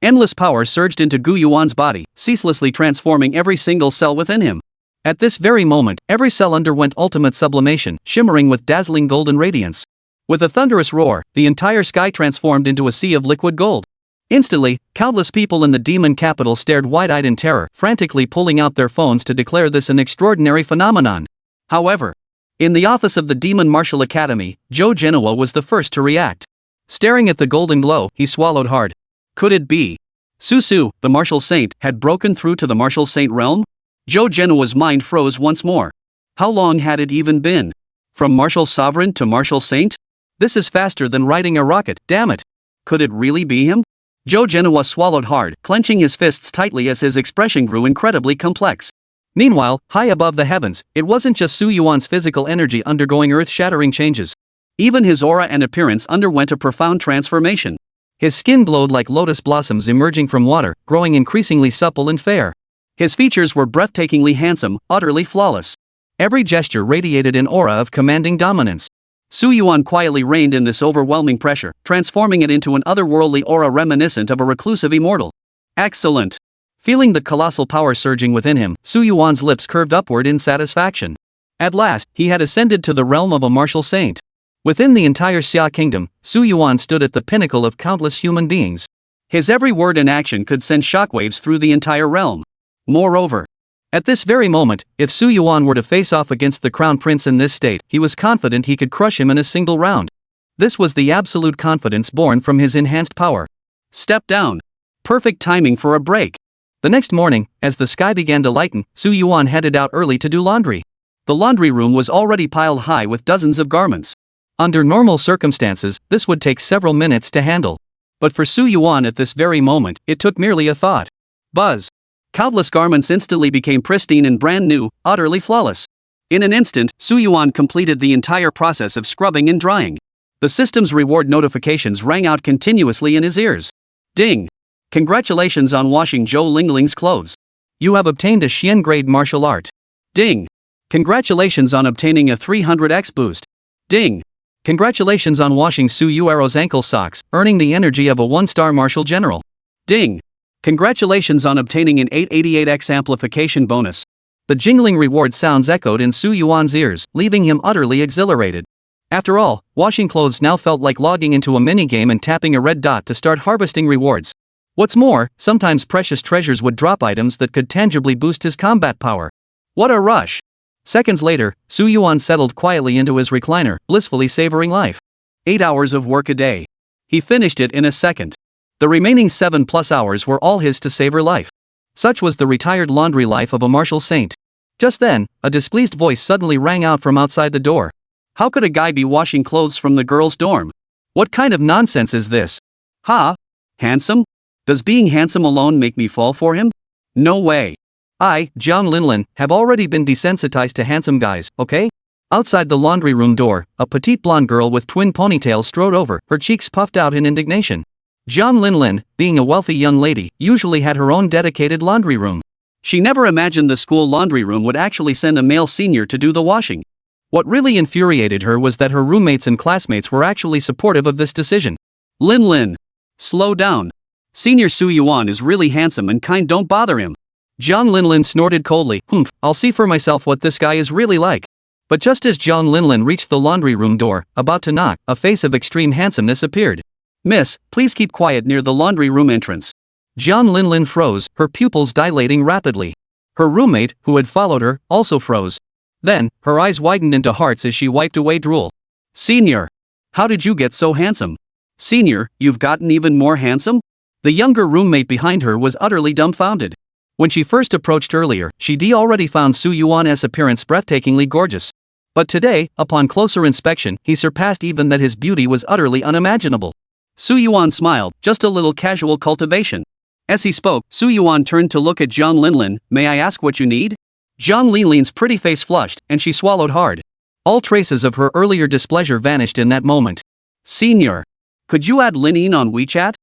Endless power surged into Gu Yuan's body, ceaselessly transforming every single cell within him. At this very moment, every cell underwent ultimate sublimation, shimmering with dazzling golden radiance. With a thunderous roar, the entire sky transformed into a sea of liquid gold. Instantly, countless people in the demon capital stared wide-eyed in terror, frantically pulling out their phones to declare this an extraordinary phenomenon. However, in the office of the Demon Martial Academy, Zhou Genoa was the first to react. Staring at the golden glow, he swallowed hard. Could it be? Su, the martial saint, had broken through to the martial saint realm? Zhou Genoa's mind froze once more. How long had it even been? From martial sovereign to martial saint? This is faster than riding a rocket, damn it. Could it really be him? Joe Genoa swallowed hard, clenching his fists tightly as his expression grew incredibly complex. Meanwhile, high above the heavens, it wasn't just Su Yuan's physical energy undergoing earth-shattering changes. Even his aura and appearance underwent a profound transformation. His skin glowed like lotus blossoms emerging from water, growing increasingly supple and fair. His features were breathtakingly handsome, utterly flawless. Every gesture radiated an aura of commanding dominance. Su Yuan quietly reigned in this overwhelming pressure, transforming it into an otherworldly aura reminiscent of a reclusive immortal. Excellent! Feeling the colossal power surging within him, Su Yuan's lips curved upward in satisfaction. At last, he had ascended to the realm of a martial saint. Within the entire Xia kingdom, Su Yuan stood at the pinnacle of countless human beings. His every word and action could send shockwaves through the entire realm. Moreover, at this very moment, if Su Yuan were to face off against the crown prince in this state, he was confident he could crush him in a single round. This was the absolute confidence born from his enhanced power. Step down. Perfect timing for a break. The next morning, as the sky began to lighten, Su Yuan headed out early to do laundry. The laundry room was already piled high with dozens of garments. Under normal circumstances, this would take several minutes to handle. But for Su Yuan at this very moment, it took merely a thought. Buzz. Countless garments instantly became pristine and brand new, utterly flawless. In an instant, Su Yuan completed the entire process of scrubbing and drying. The system's reward notifications rang out continuously in his ears. Ding! Congratulations on washing Zhou Lingling's clothes. You have obtained a Xian grade martial art. Ding! Congratulations on obtaining a 300x boost. Ding! Congratulations on washing Su Yuero's ankle socks, earning the energy of a 1-star martial general. Ding! Congratulations on obtaining an 888x amplification bonus. The jingling reward sounds echoed in Su Yuan's ears, leaving him utterly exhilarated. After all, washing clothes now felt like logging into a minigame and tapping a red dot to start harvesting rewards. What's more, sometimes precious treasures would drop items that could tangibly boost his combat power. What a rush! Seconds later, Su Yuan settled quietly into his recliner, blissfully savoring life. 8 hours of work a day. He finished it in a second. The remaining 7+ hours were all his to savor life. Such was the retired laundry life of a martial saint. Just then, a displeased voice suddenly rang out from outside the door. How could a guy be washing clothes from the girls' dorm? What kind of nonsense is this? Ha? Handsome? Does being handsome alone make me fall for him? No way. I, Jiang Linlin, have already been desensitized to handsome guys, okay? Outside the laundry room door, a petite blonde girl with twin ponytails strode over, her cheeks puffed out in indignation. Jiang Linlin, being a wealthy young lady, usually had her own dedicated laundry room. She never imagined the school laundry room would actually send a male senior to do the washing. What really infuriated her was that her roommates and classmates were actually supportive of this decision. Linlin. Slow down. Senior Su Yuan is really handsome and kind, don't bother him. Jiang Linlin snorted coldly, I'll see for myself what this guy is really like. But just as Jiang Linlin reached the laundry room door, about to knock, a face of extreme handsomeness appeared. Miss, please keep quiet near the laundry room entrance. Jiang Linlin froze, her pupils dilating rapidly. Her roommate, who had followed her, also froze. Then, her eyes widened into hearts as she wiped away drool. Senior! How did you get so handsome? Senior, you've gotten even more handsome? The younger roommate behind her was utterly dumbfounded. When she first approached earlier, she already found Su Yuan's appearance breathtakingly gorgeous. But today, upon closer inspection, he surpassed even that. His beauty was utterly unimaginable. Su Yuan smiled, just a little casual cultivation. As he spoke, Su Yuan turned to look at Jiang Linlin. May I ask what you need? Jiang Linlin's pretty face flushed, and she swallowed hard. All traces of her earlier displeasure vanished in that moment. Senior. Could you add Lin on WeChat?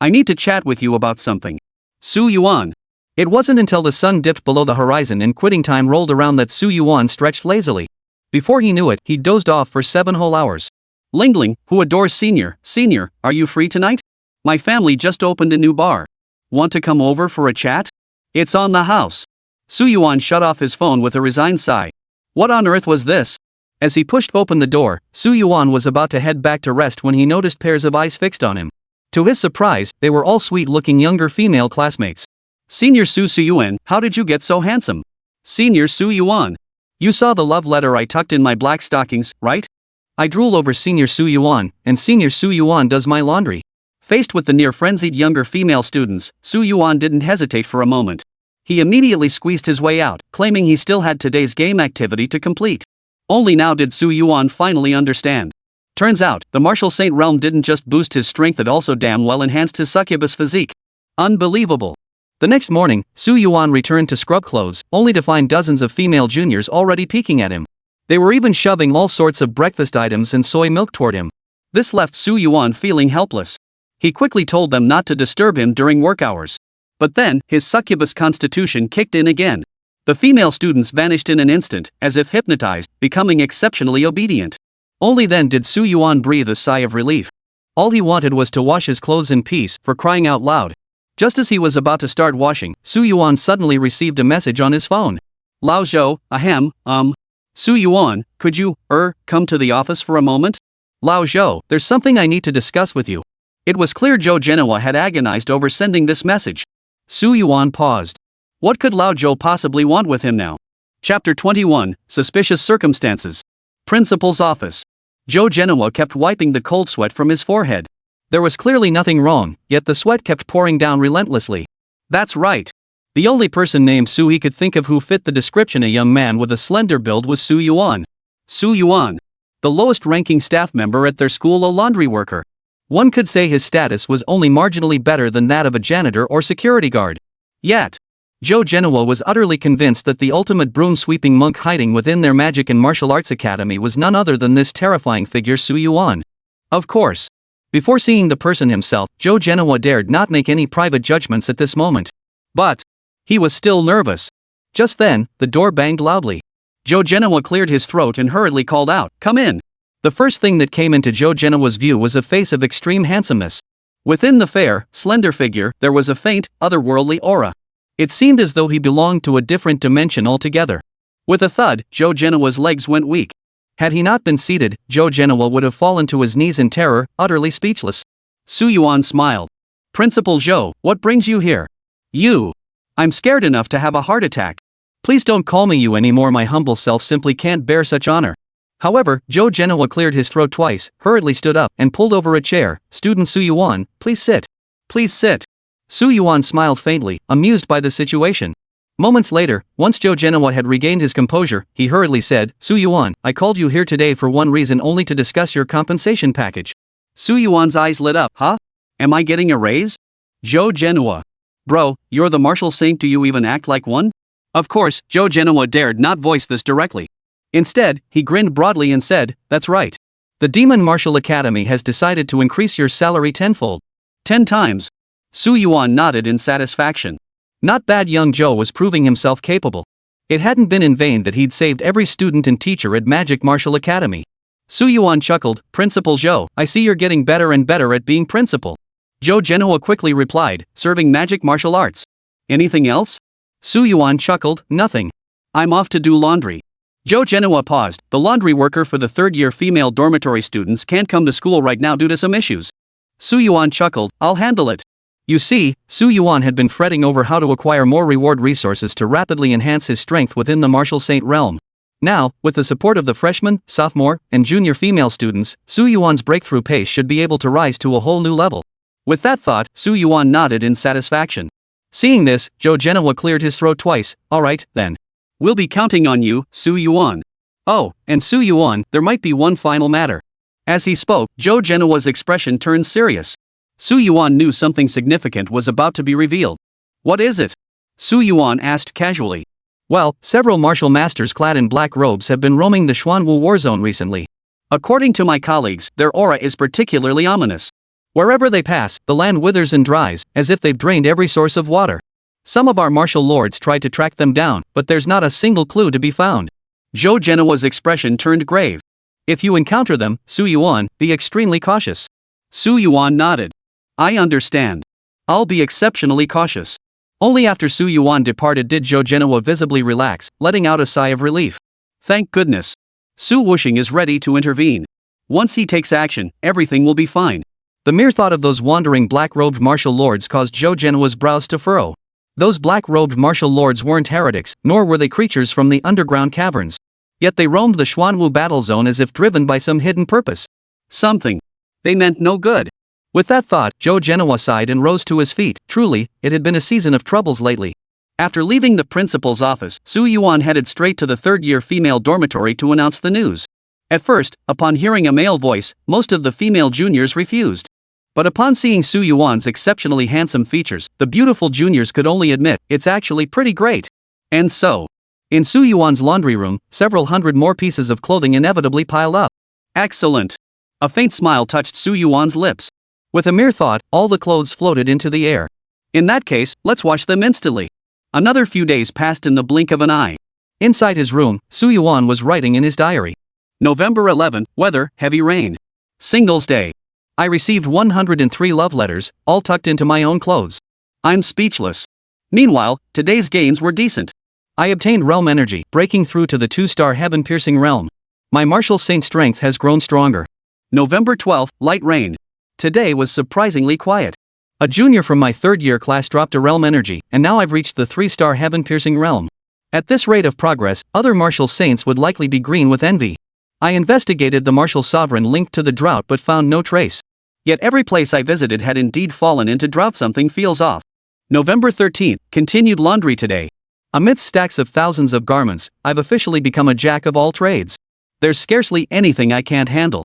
I need to chat with you about something. Su Yuan. It wasn't until the sun dipped below the horizon and quitting time rolled around that Su Yuan stretched lazily. Before he knew it, he dozed off for 7 whole hours. Lingling, who adores Senior, are you free tonight? My family just opened a new bar. Want to come over for a chat? It's on the house. Su Yuan shut off his phone with a resigned sigh. What on earth was this? As he pushed open the door, Su Yuan was about to head back to rest when he noticed pairs of eyes fixed on him. To his surprise, they were all sweet-looking younger female classmates. Senior Su Yuan, how did you get so handsome? Senior Su Yuan. You saw the love letter I tucked in my black stockings, right? I drool over Senior Su Yuan, and Senior Su Yuan does my laundry. Faced with the near-frenzied younger female students, Su Yuan didn't hesitate for a moment. He immediately squeezed his way out, claiming he still had today's game activity to complete. Only now did Su Yuan finally understand. Turns out, the Martial Saint realm didn't just boost his strength, it also damn well enhanced his succubus physique. Unbelievable. The next morning, Su Yuan returned to scrub clothes, only to find dozens of female juniors already peeking at him. They were even shoving all sorts of breakfast items and soy milk toward him. This left Su Yuan feeling helpless. He quickly told them not to disturb him during work hours. But then, his succubus constitution kicked in again. The female students vanished in an instant, as if hypnotized, becoming exceptionally obedient. Only then did Su Yuan breathe a sigh of relief. All he wanted was to wash his clothes in peace, for crying out loud. Just as he was about to start washing, Su Yuan suddenly received a message on his phone. Lao Zhou, Su Yuan, could you, come to the office for a moment? Lao Zhou, there's something I need to discuss with you. It was clear Zhou Genoa had agonized over sending this message. Su Yuan paused. What could Lao Zhou possibly want with him now? Chapter 21, Suspicious Circumstances. Principal's Office. Zhou Genoa kept wiping the cold sweat from his forehead. There was clearly nothing wrong, yet the sweat kept pouring down relentlessly. That's right. The only person named Su he could think of who fit the description, a young man with a slender build, was Su Yuan. Su Yuan, the lowest-ranking staff member at their school, a laundry worker. One could say his status was only marginally better than that of a janitor or security guard. Yet, Zhou Genoa was utterly convinced that the ultimate broom-sweeping monk hiding within their magic and martial arts academy was none other than this terrifying figure Su Yuan. Of course, before seeing the person himself, Zhou Genoa dared not make any private judgments at this moment. But he was still nervous. Just then, the door banged loudly. Zhou Genoa cleared his throat and hurriedly called out, "Come in." The first thing that came into Zhou Genoa's view was a face of extreme handsomeness. Within the fair, slender figure, there was a faint, otherworldly aura. It seemed as though he belonged to a different dimension altogether. With a thud, Zhou Genoa's legs went weak. Had he not been seated, Zhou Genoa would have fallen to his knees in terror, utterly speechless. Su Yuan smiled. "Principal Zhou, what brings you here?" "You. I'm scared enough to have a heart attack." "Please don't call me you anymore, my humble self simply can't bear such honor." However, Zhou Genoa cleared his throat twice, hurriedly stood up, and pulled over a chair. "Student Su Yuan, please sit." "Please sit." Su Yuan smiled faintly, amused by the situation. Moments later, once Zhou Genoa had regained his composure, he hurriedly said, "Su Yuan, I called you here today for one reason only, to discuss your compensation package." Su Yuan's eyes lit up. "Huh? Am I getting a raise?" Zhou Genoa. "Bro, you're the martial saint, do you even act like one?" Of course, Zhou Genoa dared not voice this directly. Instead, he grinned broadly and said, "That's right. The Demon Martial Academy has decided to increase your salary tenfold." 10 times. Su Yuan nodded in satisfaction. Not bad. Young Zhou was proving himself capable. It hadn't been in vain that he'd saved every student and teacher at Magic Martial Academy. Su Yuan chuckled, "Principal Zhou, I see you're getting better and better at being principal." Zhou Genoa quickly replied, "Serving magic martial arts. Anything else?" Su Yuan chuckled, "Nothing. I'm off to do laundry." Zhou Genoa paused. "The laundry worker for the third-year female dormitory students can't come to school right now due to some issues." Su Yuan chuckled, "I'll handle it." You see, Su Yuan had been fretting over how to acquire more reward resources to rapidly enhance his strength within the Martial Saint realm. Now, with the support of the freshman, sophomore, and junior female students, Su Yuan's breakthrough pace should be able to rise to a whole new level. With that thought, Su Yuan nodded in satisfaction. Seeing this, Zhou Genoa cleared his throat twice. "All right, then. We'll be counting on you, Su Yuan." "Oh, and Su Yuan, there might be one final matter." As he spoke, Zhou Genoa's expression turned serious. Su Yuan knew something significant was about to be revealed. "What is it?" Su Yuan asked casually. "Well, several martial masters clad in black robes have been roaming the Xuanwu war zone recently. According to my colleagues, their aura is particularly ominous. Wherever they pass, the land withers and dries, as if they've drained every source of water. Some of our martial lords tried to track them down, but there's not a single clue to be found." Zhou Genoa's expression turned grave. "If you encounter them, Su Yuan, be extremely cautious." Su Yuan nodded. "I understand. I'll be exceptionally cautious." Only after Su Yuan departed did Zhou Genoa visibly relax, letting out a sigh of relief. Thank goodness. Su Wuxing is ready to intervene. Once he takes action, everything will be fine. The mere thought of those wandering black-robed martial lords caused Zhou Genoa's brows to furrow. Those black-robed martial lords weren't heretics, nor were they creatures from the underground caverns. Yet they roamed the Xuanwu battle zone as if driven by some hidden purpose. Something. They meant no good. With that thought, Zhou Genoa sighed and rose to his feet. Truly, it had been a season of troubles lately. After leaving the principal's office, Su Yuan headed straight to the third-year female dormitory to announce the news. At first, upon hearing a male voice, most of the female juniors refused. But upon seeing Su Yuan's exceptionally handsome features, the beautiful juniors could only admit, it's actually pretty great. And so, in Su Yuan's laundry room, several hundred more pieces of clothing inevitably piled up. Excellent. A faint smile touched Su Yuan's lips. With a mere thought, all the clothes floated into the air. In that case, let's wash them instantly. Another few days passed in the blink of an eye. Inside his room, Su Yuan was writing in his diary. November 11th, weather, heavy rain. Singles Day. I received 103 love letters, all tucked into my own clothes. I'm speechless. Meanwhile, today's gains were decent. I obtained realm energy, breaking through to the 2-star heaven-piercing realm. My martial saint strength has grown stronger. November 12th, light rain. Today was surprisingly quiet. A junior from my third-year class dropped a realm energy, and now I've reached the 3-star heaven-piercing realm. At this rate of progress, other martial saints would likely be green with envy. I investigated the martial sovereign linked to the drought but found no trace. Yet every place I visited had indeed fallen into drought. Something feels off. November 13th, continued laundry today. Amidst stacks of thousands of garments, I've officially become a jack of all trades. There's scarcely anything I can't handle.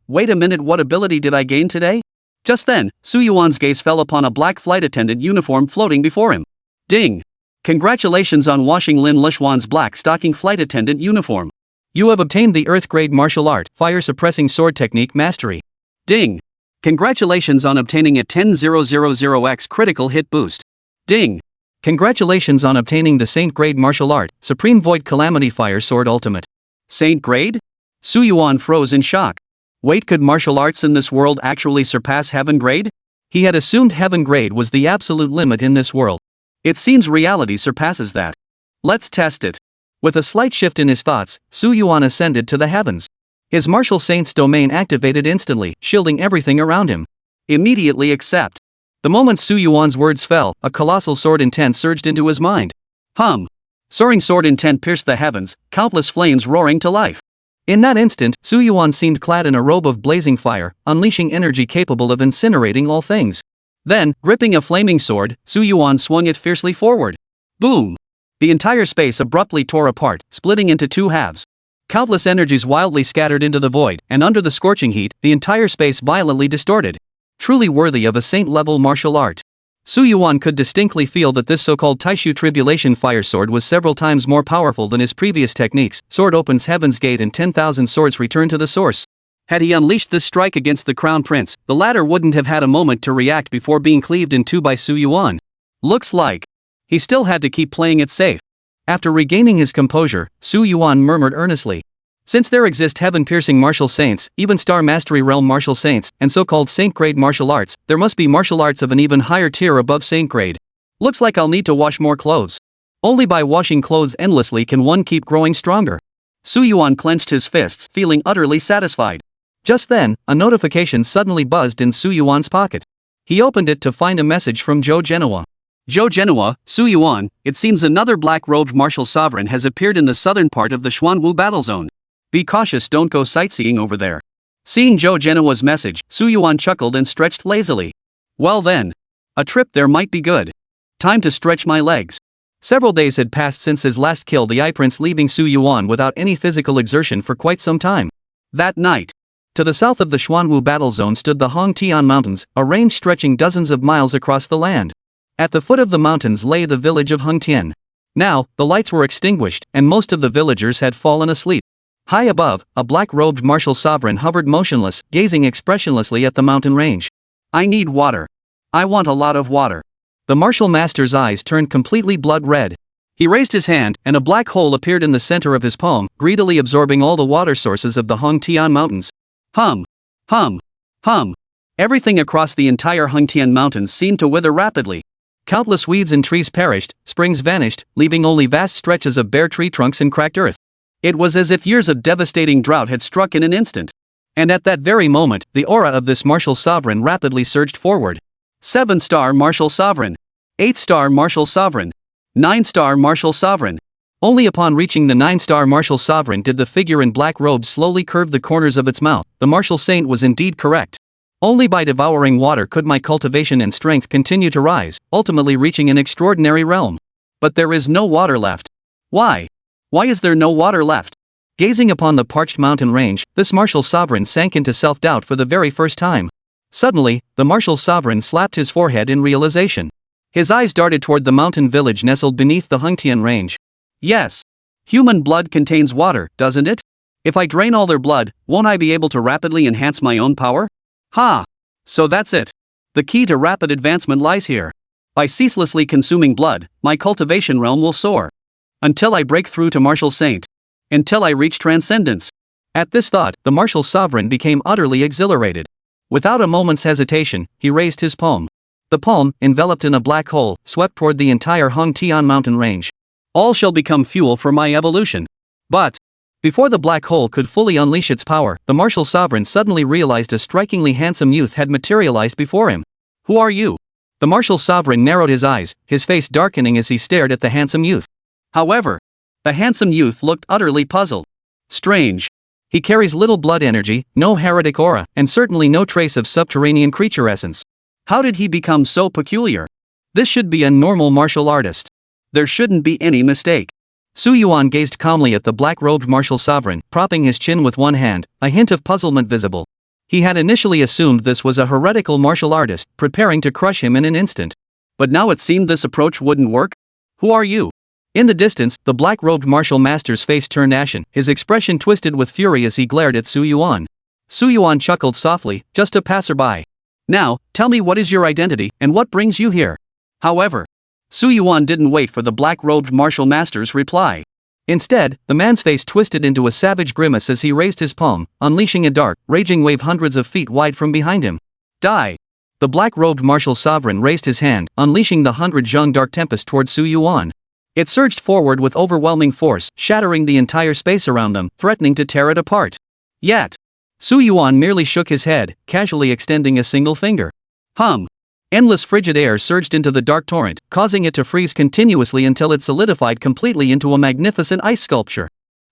Wait a minute, what ability did I gain today? Just then, Su Yuan's gaze fell upon a black flight attendant uniform floating before him. Ding! Congratulations on washing Lin Lishuan's black stocking flight attendant uniform. You have obtained the Earth Grade Martial Art, Fire Suppressing Sword Technique Mastery. Ding! Congratulations on obtaining a 10,000x critical hit boost. Ding! Congratulations on obtaining the Saint Grade Martial Art, Supreme Void Calamity Fire Sword Ultimate. Saint Grade? Su Yuan froze in shock. Wait, could martial arts in this world actually surpass Heaven Grade? He had assumed Heaven Grade was the absolute limit in this world. It seems reality surpasses that. Let's test it. With a slight shift in his thoughts, Su Yuan ascended to the heavens. His martial saint's domain activated instantly, shielding everything around him. Immediately accept. The moment Su Yuan's words fell, a colossal sword intent surged into his mind. Soaring sword intent pierced the heavens, countless flames roaring to life. In that instant, Su Yuan seemed clad in a robe of blazing fire, unleashing energy capable of incinerating all things. Then, gripping a flaming sword, Su Yuan swung it fiercely forward. Boom! The entire space abruptly tore apart, splitting into two halves. Countless energies wildly scattered into the void, and under the scorching heat, the entire space violently distorted. Truly worthy of a saint-level martial art. Su Yuan could distinctly feel that this so-called Taishu Tribulation Fire Sword was several times more powerful than his previous techniques. Sword opens Heaven's Gate and 10,000 swords return to the source. Had he unleashed this strike against the Crown Prince, the latter wouldn't have had a moment to react before being cleaved in two by Su Yuan. Looks like he still had to keep playing it safe. After regaining his composure, Su Yuan murmured earnestly. Since there exist heaven-piercing martial saints, even Star Mastery Realm martial saints, and so-called Saint-grade martial arts, there must be martial arts of an even higher tier above Saint-grade. Looks like I'll need to wash more clothes. Only by washing clothes endlessly can one keep growing stronger. Su Yuan clenched his fists, feeling utterly satisfied. Just then, a notification suddenly buzzed in Su Yuan's pocket. He opened it to find a message from Zhou Genhua. Zhou Genhua, Su Yuan, it seems another black-robed martial sovereign has appeared in the southern part of the Xuanwu battle zone. Be cautious, don't go sightseeing over there. Seeing Zhou Genhua's message, Su Yuan chuckled and stretched lazily. Well then. A trip there might be good. Time to stretch my legs. Several days had passed since his last kill, the Eye Prince leaving Su Yuan without any physical exertion for quite some time. That night. To the south of the Xuanwu battle zone stood the Hongtian Mountains, a range stretching dozens of miles across the land. At the foot of the mountains lay the village of Hongtian. Now, the lights were extinguished, and most of the villagers had fallen asleep. High above, a black-robed martial sovereign hovered motionless, gazing expressionlessly at the mountain range. I need water. I want a lot of water. The martial master's eyes turned completely blood red. He raised his hand, and a black hole appeared in the center of his palm, greedily absorbing all the water sources of the Hongtian Mountains. Everything across the entire Hongtian Mountains seemed to wither rapidly. Countless weeds and trees perished, springs vanished, leaving only vast stretches of bare tree trunks and cracked earth. It was as if years of devastating drought had struck in an instant. And at that very moment, the aura of this martial sovereign rapidly surged forward. 7-star martial sovereign. 8-star martial sovereign. 9-star martial sovereign. Only upon reaching the 9-star martial sovereign did the figure in black robes slowly curve the corners of its mouth. The martial saint was indeed correct. Only by devouring water could my cultivation and strength continue to rise, ultimately reaching an extraordinary realm. But there is no water left. Why? Why is there no water left? Gazing upon the parched mountain range, this martial sovereign sank into self-doubt for the very first time. Suddenly, the martial sovereign slapped his forehead in realization. His eyes darted toward the mountain village nestled beneath the Hungtian range. Yes. Human blood contains water, doesn't it? If I drain all their blood, won't I be able to rapidly enhance my own power? Ha! So that's it. The key to rapid advancement lies here. By ceaselessly consuming blood, my cultivation realm will soar. Until I break through to Martial Saint. Until I reach transcendence. At this thought, the martial sovereign became utterly exhilarated. Without a moment's hesitation, he raised his palm. The palm, enveloped in a black hole, swept toward the entire Hungtian mountain range. All shall become fuel for my evolution. But, before the black hole could fully unleash its power, the martial sovereign suddenly realized a strikingly handsome youth had materialized before him. Who are you? The martial sovereign narrowed his eyes, his face darkening as he stared at the handsome youth. However, the handsome youth looked utterly puzzled. Strange. He carries little blood energy, no heretic aura, and certainly no trace of subterranean creature essence. How did he become so peculiar? This should be a normal martial artist. There shouldn't be any mistake. Su Yuan gazed calmly at the black-robed martial sovereign, propping his chin with one hand, a hint of puzzlement visible. He had initially assumed this was a heretical martial artist, preparing to crush him in an instant. But now it seemed this approach wouldn't work. Who are you? In the distance, the black-robed martial master's face turned ashen, his expression twisted with fury as he glared at Su Yuan. Su Yuan chuckled softly, just a passerby. Now, tell me what is your identity, and what brings you here? However, Su Yuan didn't wait for the black-robed martial master's reply. Instead, the man's face twisted into a savage grimace as he raised his palm, unleashing a dark, raging wave hundreds of feet wide from behind him. Die! The black-robed martial sovereign raised his hand, unleashing the 100-zheng dark tempest toward Su Yuan. It surged forward with overwhelming force, shattering the entire space around them, threatening to tear it apart. Yet, Su Yuan merely shook his head, casually extending a single finger. Endless frigid air surged into the dark torrent, causing it to freeze continuously until it solidified completely into a magnificent ice sculpture.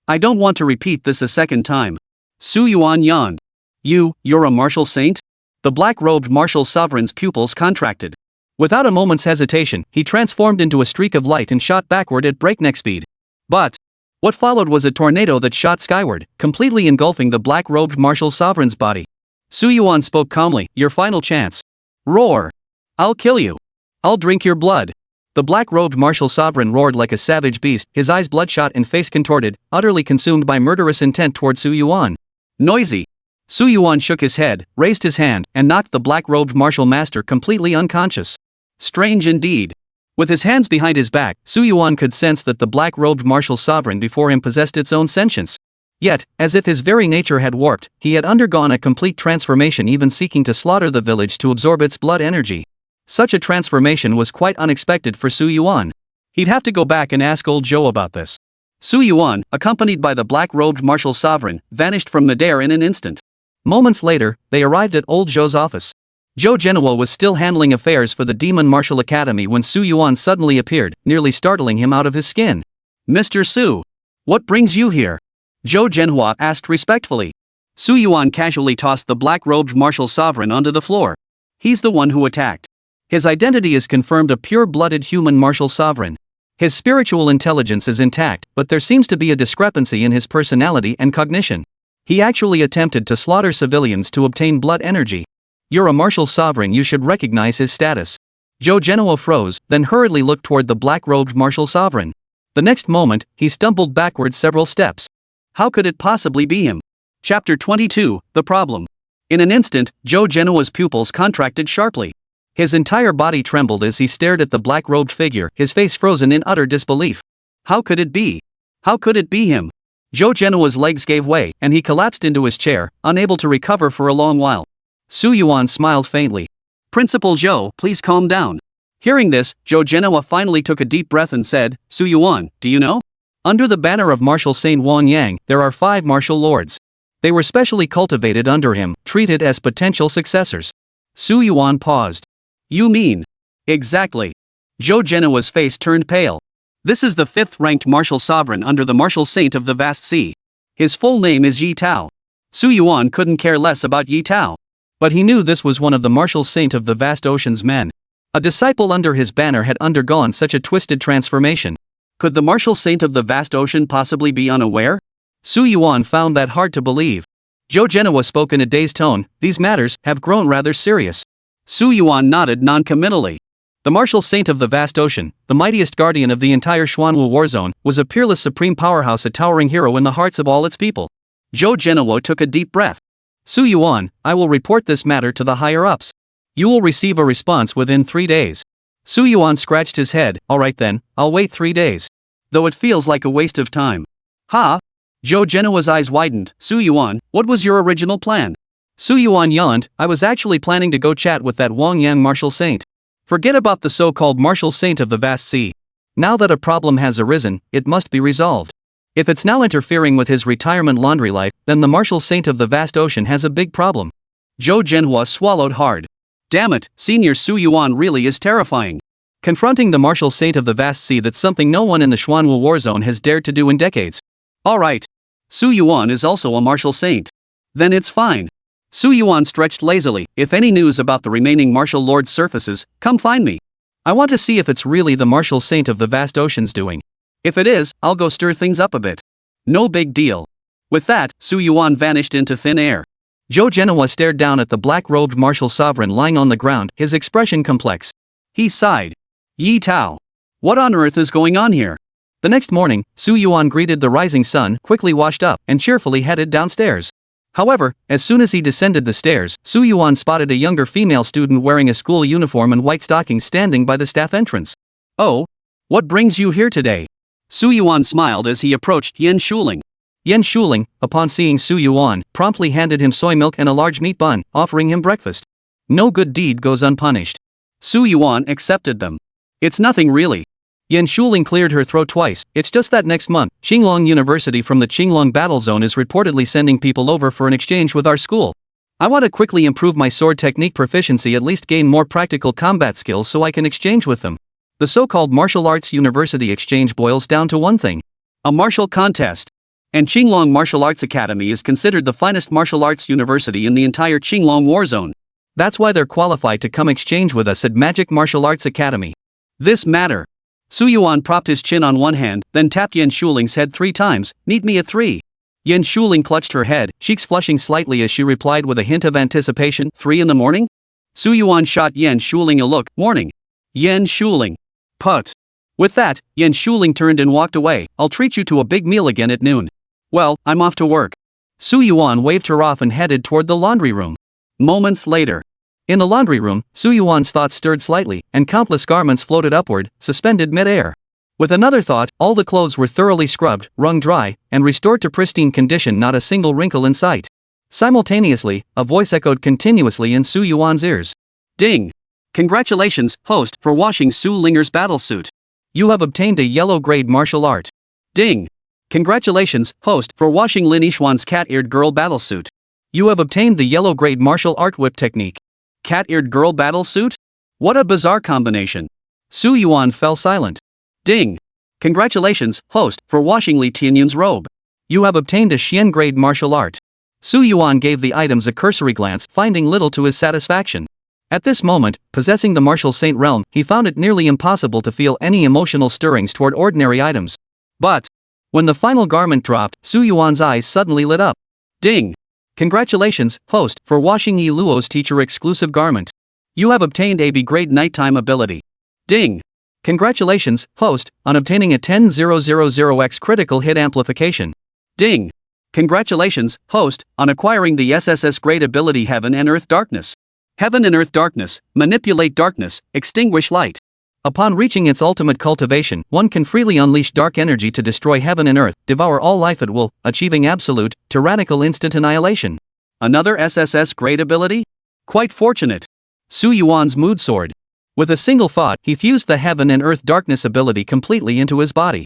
I don't want to repeat this a second time. Su Yuan yawned. You're a martial saint? The black-robed martial sovereign's pupils contracted. Without a moment's hesitation, he transformed into a streak of light and shot backward at breakneck speed. But what followed was a tornado that shot skyward, completely engulfing the black-robed martial sovereign's body. Su Yuan spoke calmly, your final chance. Roar! I'll kill you. I'll drink your blood. The black-robed martial sovereign roared like a savage beast, his eyes bloodshot and face contorted, utterly consumed by murderous intent toward Su Yuan. Noisy! Su Yuan shook his head, raised his hand, and knocked the black-robed martial master completely unconscious. Strange indeed. With his hands behind his back, Su Yuan could sense that the black-robed martial sovereign before him possessed its own sentience. Yet, as if his very nature had warped, he had undergone a complete transformation, even seeking to slaughter the village to absorb its blood energy. Such a transformation was quite unexpected for Su Yuan. He'd have to go back and ask old Zhou about this. Su Yuan, accompanied by the black-robed martial sovereign, vanished from midair in an instant. Moments later, they arrived at old Zhou's office. Zhou Genoa was still handling affairs for the Demon Martial Academy when Su Yuan suddenly appeared, nearly startling him out of his skin. Mr. Su, what brings you here? Zhou Genoa asked respectfully. Su Yuan casually tossed the black-robed martial sovereign onto the floor. He's the one who attacked. His identity is confirmed a pure-blooded human martial sovereign. His spiritual intelligence is intact, but there seems to be a discrepancy in his personality and cognition. He actually attempted to slaughter civilians to obtain blood energy. You're a martial sovereign, you should recognize his status. Zhou Genoa froze, then hurriedly looked toward the black-robed martial sovereign. The next moment, he stumbled backward several steps. How could it possibly be him? Chapter 22, The Problem. In an instant, Zhou Genoa's pupils contracted sharply. His entire body trembled as he stared at the black-robed figure, his face frozen in utter disbelief. How could it be? How could it be him? Zhou Genoa's legs gave way, and he collapsed into his chair, unable to recover for a long while. Su Yuan smiled faintly. Principal Zhou, please calm down. Hearing this, Zhou Genoa finally took a deep breath and said, Su Yuan, do you know? Under the banner of Martial Saint Wang Yang, there are 5 martial lords. They were specially cultivated under him, treated as potential successors. Su Yuan paused. You mean? Exactly. Zhou Genoa's face turned pale. This is the 5th-ranked martial sovereign under the Martial Saint of the Vast Sea. His full name is Yi Tao. Su Yuan couldn't care less about Yi Tao. But he knew this was one of the Martial Saint of the Vast Ocean's men. A disciple under his banner had undergone such a twisted transformation. Could the Martial Saint of the Vast Ocean possibly be unaware? Su Yuan found that hard to believe. Zhou Genoa spoke in a dazed tone, these matters have grown rather serious. Su Yuan nodded non-committally. The martial saint of the vast ocean, the mightiest guardian of the entire Xuanwu war zone, was a peerless supreme powerhouse, a towering hero in the hearts of all its people. Zhou Genoa took a deep breath. Su Yuan, I will report this matter to the higher-ups. You will receive a response within 3 days. Su Yuan scratched his head, alright then, I'll wait 3 days. Though it feels like a waste of time. Ha! Zhou Genoa's eyes widened. Su Yuan, what was your original plan? Su Yuan yawned, I was actually planning to go chat with that Wang Yang martial saint. Forget about the so-called martial saint of the vast sea. Now that a problem has arisen, it must be resolved. If it's now interfering with his retirement laundry life, then the martial saint of the vast ocean has a big problem. Zhou Zhenhua swallowed hard. Damn it, Senior Su Yuan really is terrifying. Confronting the martial saint of the vast sea, that's something no one in the Xuanwu war zone has dared to do in decades. Alright. Su Yuan is also a martial saint. Then it's fine. Su Yuan stretched lazily, if any news about the remaining martial lords surfaces, come find me. I want to see if it's really the martial saint of the vast ocean's doing. If it is, I'll go stir things up a bit. No big deal. With that, Su Yuan vanished into thin air. Zhou Genoa stared down at the black-robed martial sovereign lying on the ground, his expression complex. He sighed. Yi Tao. What on earth is going on here? The next morning, Su Yuan greeted the rising sun, quickly washed up, and cheerfully headed downstairs. However, as soon as he descended the stairs, Su Yuan spotted a younger female student wearing a school uniform and white stockings standing by the staff entrance. Oh? What brings you here today? Su Yuan smiled as he approached Yan Shuling. Yan Shuling, upon seeing Su Yuan, promptly handed him soy milk and a large meat bun, offering him breakfast. No good deed goes unpunished. Su Yuan accepted them. It's nothing really. Yan Shuling cleared her throat twice. It's just that next month, Qinglong University from the Qinglong Battle Zone is reportedly sending people over for an exchange with our school. I want to quickly improve my sword technique proficiency, at least gain more practical combat skills so I can exchange with them. The so-called martial arts university exchange boils down to one thing. A martial contest. And Qinglong Martial Arts Academy is considered the finest martial arts university in the entire Qinglong war zone. That's why they're qualified to come exchange with us at Magic Martial Arts Academy. This matter. Su Yuan propped his chin on one hand, then tapped Yan Shuling's head 3 times, meet me at 3. Yan Shuling clutched her head, cheeks flushing slightly as she replied with a hint of anticipation, 3 in the morning? Su Yuan shot Yan Shuling a look, morning. Yan Shuling. Put. With that, Yan Shuling turned and walked away, I'll treat you to a big meal again at noon. Well, I'm off to work. Su Yuan waved her off and headed toward the laundry room. Moments later. In the laundry room, Su Yuan's thoughts stirred slightly, and countless garments floated upward, suspended mid-air. With another thought, all the clothes were thoroughly scrubbed, wrung dry, and restored to pristine condition, not a single wrinkle in sight. Simultaneously, a voice echoed continuously in Su Yuan's ears. Ding! Congratulations, host, for washing Su Linger's battlesuit. You have obtained a yellow-grade martial art. Ding! Congratulations, host, for washing Lin Yishuan's cat-eared girl battlesuit. You have obtained the yellow-grade martial art whip technique. Cat-eared girl battlesuit? What a bizarre combination. Su Yuan fell silent. Ding! Congratulations, host, for washing Li Tianyun's robe. You have obtained a Xian-grade martial art. Su Yuan gave the items a cursory glance, finding little to his satisfaction. At this moment, possessing the martial saint realm, he found it nearly impossible to feel any emotional stirrings toward ordinary items. But when the final garment dropped, Su Yuan's eyes suddenly lit up. Ding! Congratulations, host, for washing Yi Luo's teacher-exclusive garment. You have obtained a B-grade nighttime ability. Ding! Congratulations, host, on obtaining a 10,000x critical hit amplification. Ding! Congratulations, host, on acquiring the SSS-grade ability Heaven and Earth Darkness. Heaven and Earth Darkness, manipulate darkness, extinguish light. Upon reaching its ultimate cultivation, one can freely unleash dark energy to destroy heaven and earth, devour all life at will, achieving absolute, tyrannical instant annihilation. Another SSS-grade ability? Quite fortunate. Su Yuan's mood soared. With a single thought, he fused the Heaven and Earth Darkness ability completely into his body.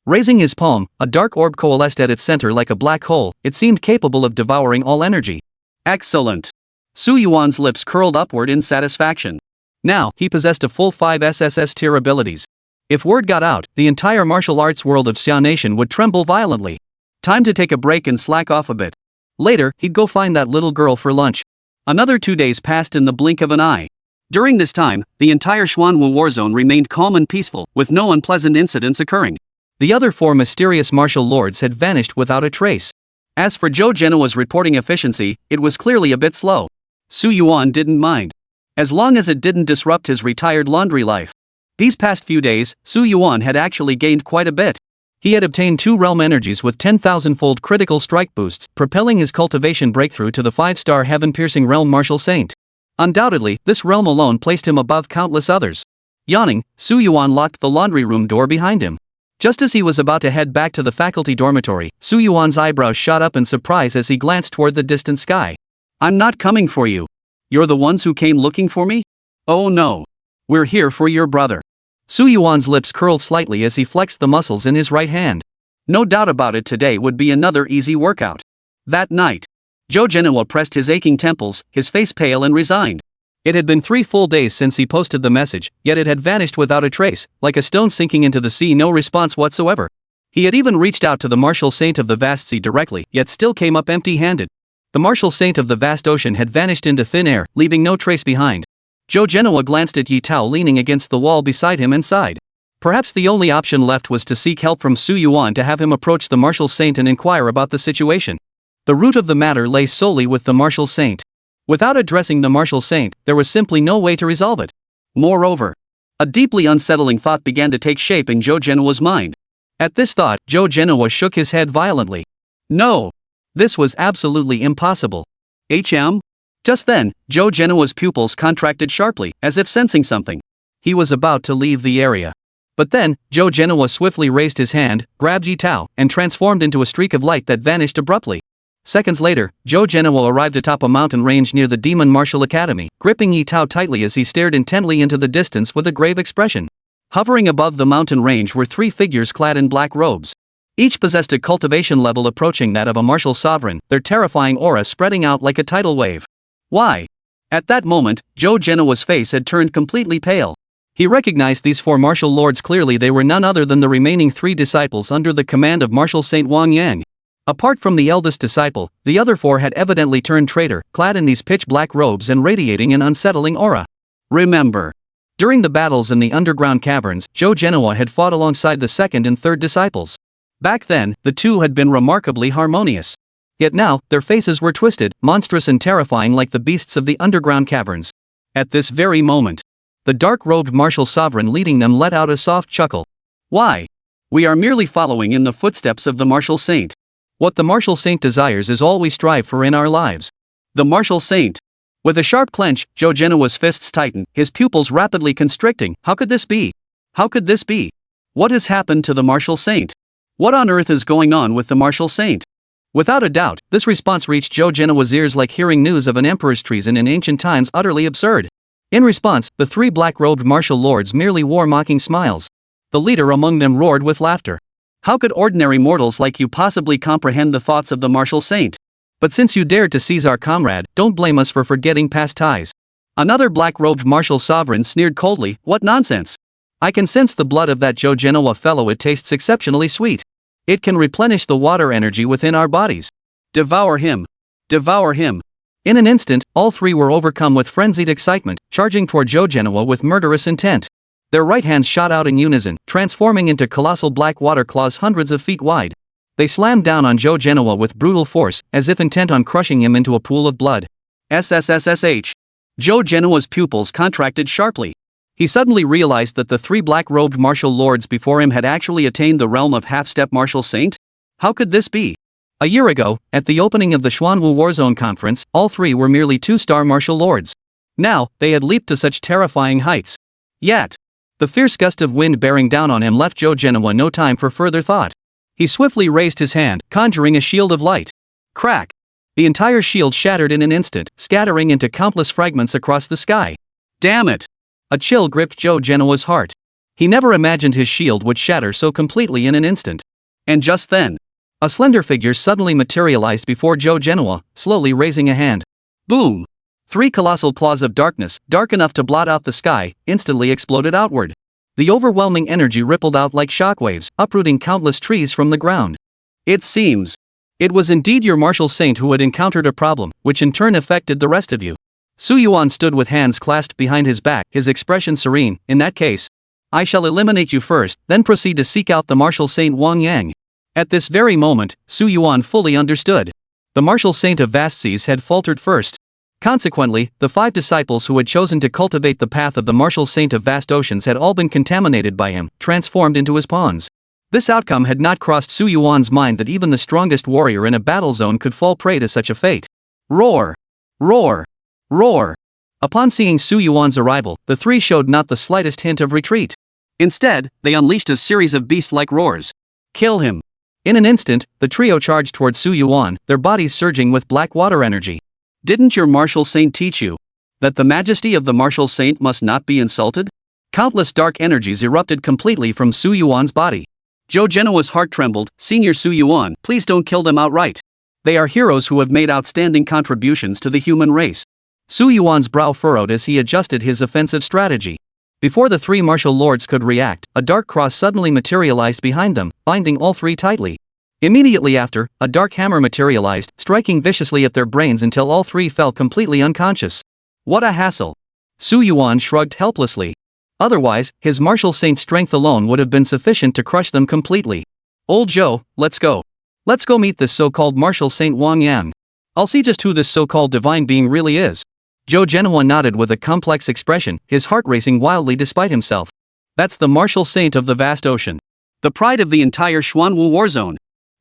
Raising his palm, a dark orb coalesced at its center like a black hole, it seemed capable of devouring all energy. Excellent. Su Yuan's lips curled upward in satisfaction. Now, he possessed a full 5 SSS tier abilities. If word got out, the entire martial arts world of Xia Nation would tremble violently. Time to take a break and slack off a bit. Later, he'd go find that little girl for lunch. Another 2 days passed in the blink of an eye. During this time, the entire Xuanwu war zone remained calm and peaceful, with no unpleasant incidents occurring. The other 4 mysterious martial lords had vanished without a trace. As for Zhou Genoa's reporting efficiency, it was clearly a bit slow. Su Yuan didn't mind, as long as it didn't disrupt his retired laundry life. These past few days, Su Yuan had actually gained quite a bit. He had obtained 2 realm energies with 10,000-fold critical strike boosts, propelling his cultivation breakthrough to the 5-star heaven-piercing realm Martial Saint. Undoubtedly, this realm alone placed him above countless others. Yawning, Su Yuan locked the laundry room door behind him. Just as he was about to head back to the faculty dormitory, Su Yuan's eyebrows shot up in surprise as he glanced toward the distant sky. "I'm not coming for you. You're the ones who came looking for me? Oh no. We're here for your brother." Su Yuan's lips curled slightly as he flexed the muscles in his right hand. No doubt about it, today would be another easy workout. That night, Zhou Genoa pressed his aching temples, his face pale and resigned. It had been 3 full days since he posted the message, yet it had vanished without a trace, like a stone sinking into the sea, no response whatsoever. He had even reached out to the Martial Saint of the Vast Sea directly, yet still came up empty-handed. The Martial Saint of the Vast Ocean had vanished into thin air, leaving no trace behind. Zhou Genoa glanced at Yi Tao leaning against the wall beside him and sighed. Perhaps the only option left was to seek help from Su Yuan, to have him approach the Martial Saint and inquire about the situation. The root of the matter lay solely with the Martial Saint. Without addressing the Martial Saint, there was simply no way to resolve it. Moreover, a deeply unsettling thought began to take shape in Zhou Genoa's mind. At this thought, Zhou Genoa shook his head violently. No! This was absolutely impossible. Just then, Zhou Genoa's pupils contracted sharply, as if sensing something. He was about to leave the area. But then, Zhou Genoa swiftly raised his hand, grabbed Yi Tao, and transformed into a streak of light that vanished abruptly. Seconds later, Zhou Genoa arrived atop a mountain range near the Demon Martial Academy, gripping Yi Tao tightly as he stared intently into the distance with a grave expression. Hovering above the mountain range were 3 figures clad in black robes. Each possessed a cultivation level approaching that of a martial sovereign, their terrifying aura spreading out like a tidal wave. Why? At that moment, Zhou Genoa's face had turned completely pale. He recognized these 4 martial lords clearly. They were none other than the remaining 3 disciples under the command of Martial Saint Wang Yang. Apart from the eldest disciple, the other 4 had evidently turned traitor, clad in these pitch-black robes and radiating an unsettling aura. Remember, during the battles in the underground caverns, Zhou Genoa had fought alongside the 2nd and 3rd disciples. Back then, the 2 had been remarkably harmonious. Yet now, their faces were twisted, monstrous and terrifying like the beasts of the underground caverns. At this very moment, the dark-robed martial sovereign leading them let out a soft chuckle. Why? We are merely following in the footsteps of the Martial Saint. What the Martial Saint desires is all we strive for in our lives. The Martial Saint. With a sharp clench, Zhou Genoa's fists tightened, his pupils rapidly constricting. How could this be? How could this be? What has happened to the Martial Saint? What on earth is going on with the Martial Saint? Without a doubt, this response reached Zhou Genoa's ears like hearing news of an emperor's treason in ancient times, utterly absurd. In response, the 3 black-robed martial lords merely wore mocking smiles. The leader among them roared with laughter. How could ordinary mortals like you possibly comprehend the thoughts of the Martial Saint? But since you dared to seize our comrade, don't blame us for forgetting past ties. Another black-robed martial sovereign sneered coldly. What nonsense! I can sense the blood of that Zhou Genoa fellow. It tastes exceptionally sweet. It can replenish the water energy within our bodies. Devour him! Devour him! In an instant, all 3 were overcome with frenzied excitement, charging toward Zhou Genoa with murderous intent. Their right hands shot out in unison, transforming into colossal black water claws hundreds of feet wide. They slammed down on Zhou Genoa with brutal force, as if intent on crushing him into a pool of blood. SSSH! Zhou Genoa's pupils contracted sharply. He suddenly realized that the 3 black-robed martial lords before him had actually attained the realm of half-step Martial Saint? How could this be? A year ago, at the opening of the Xuanwu Warzone Conference, all 3 were merely 2-star martial lords. Now, they had leaped to such terrifying heights. Yet, the fierce gust of wind bearing down on him left Zhou Genoa no time for further thought. He swiftly raised his hand, conjuring a shield of light. Crack! The entire shield shattered in an instant, scattering into countless fragments across the sky. Damn it! A chill gripped Zhou Genoa's heart. He never imagined his shield would shatter so completely in an instant. And just then, a slender figure suddenly materialized before Zhou Genoa, slowly raising a hand. Boom! 3 colossal claws of darkness, dark enough to blot out the sky, instantly exploded outward. The overwhelming energy rippled out like shockwaves, uprooting countless trees from the ground. It seems it was indeed your Martial Saint who had encountered a problem, which in turn affected the rest of you. Su Yuan stood with hands clasped behind his back, his expression serene. In that case, I shall eliminate you first, then proceed to seek out the martial saint Wang Yang. At this very moment, Su Yuan fully understood. The martial saint of vast seas had faltered first. Consequently, the 5 disciples who had chosen to cultivate the path of the martial saint of vast oceans had all been contaminated by him, transformed into his pawns. This outcome had not crossed Su Yuan's mind that even the strongest warrior in a battle zone could fall prey to such a fate. Roar! Roar! Roar! Upon seeing Su Yuan's arrival, the 3 showed not the slightest hint of retreat. Instead, they unleashed a series of beast-like roars. Kill him! In an instant, the trio charged toward Su Yuan, their bodies surging with black water energy. Didn't your martial saint teach you that the majesty of the martial saint must not be insulted? Countless dark energies erupted completely from Su Yuan's body. Zhou Genoa's heart trembled. Senior Su Yuan, please don't kill them outright. They are heroes who have made outstanding contributions to the human race. Su Yuan's brow furrowed as he adjusted his offensive strategy. Before the 3 martial lords could react, a dark cross suddenly materialized behind them, binding all 3 tightly. Immediately after, a dark hammer materialized, striking viciously at their brains until all 3 fell completely unconscious. What a hassle! Su Yuan shrugged helplessly. Otherwise, his martial saint's strength alone would have been sufficient to crush them completely. Old Zhou, let's go. Let's go meet this so-called martial saint Wang Yang. I'll see just who this so-called divine being really is. Zhou Genoa nodded with a complex expression, his heart racing wildly despite himself. That's the martial saint of the vast ocean. The pride of the entire Xuanwu war zone.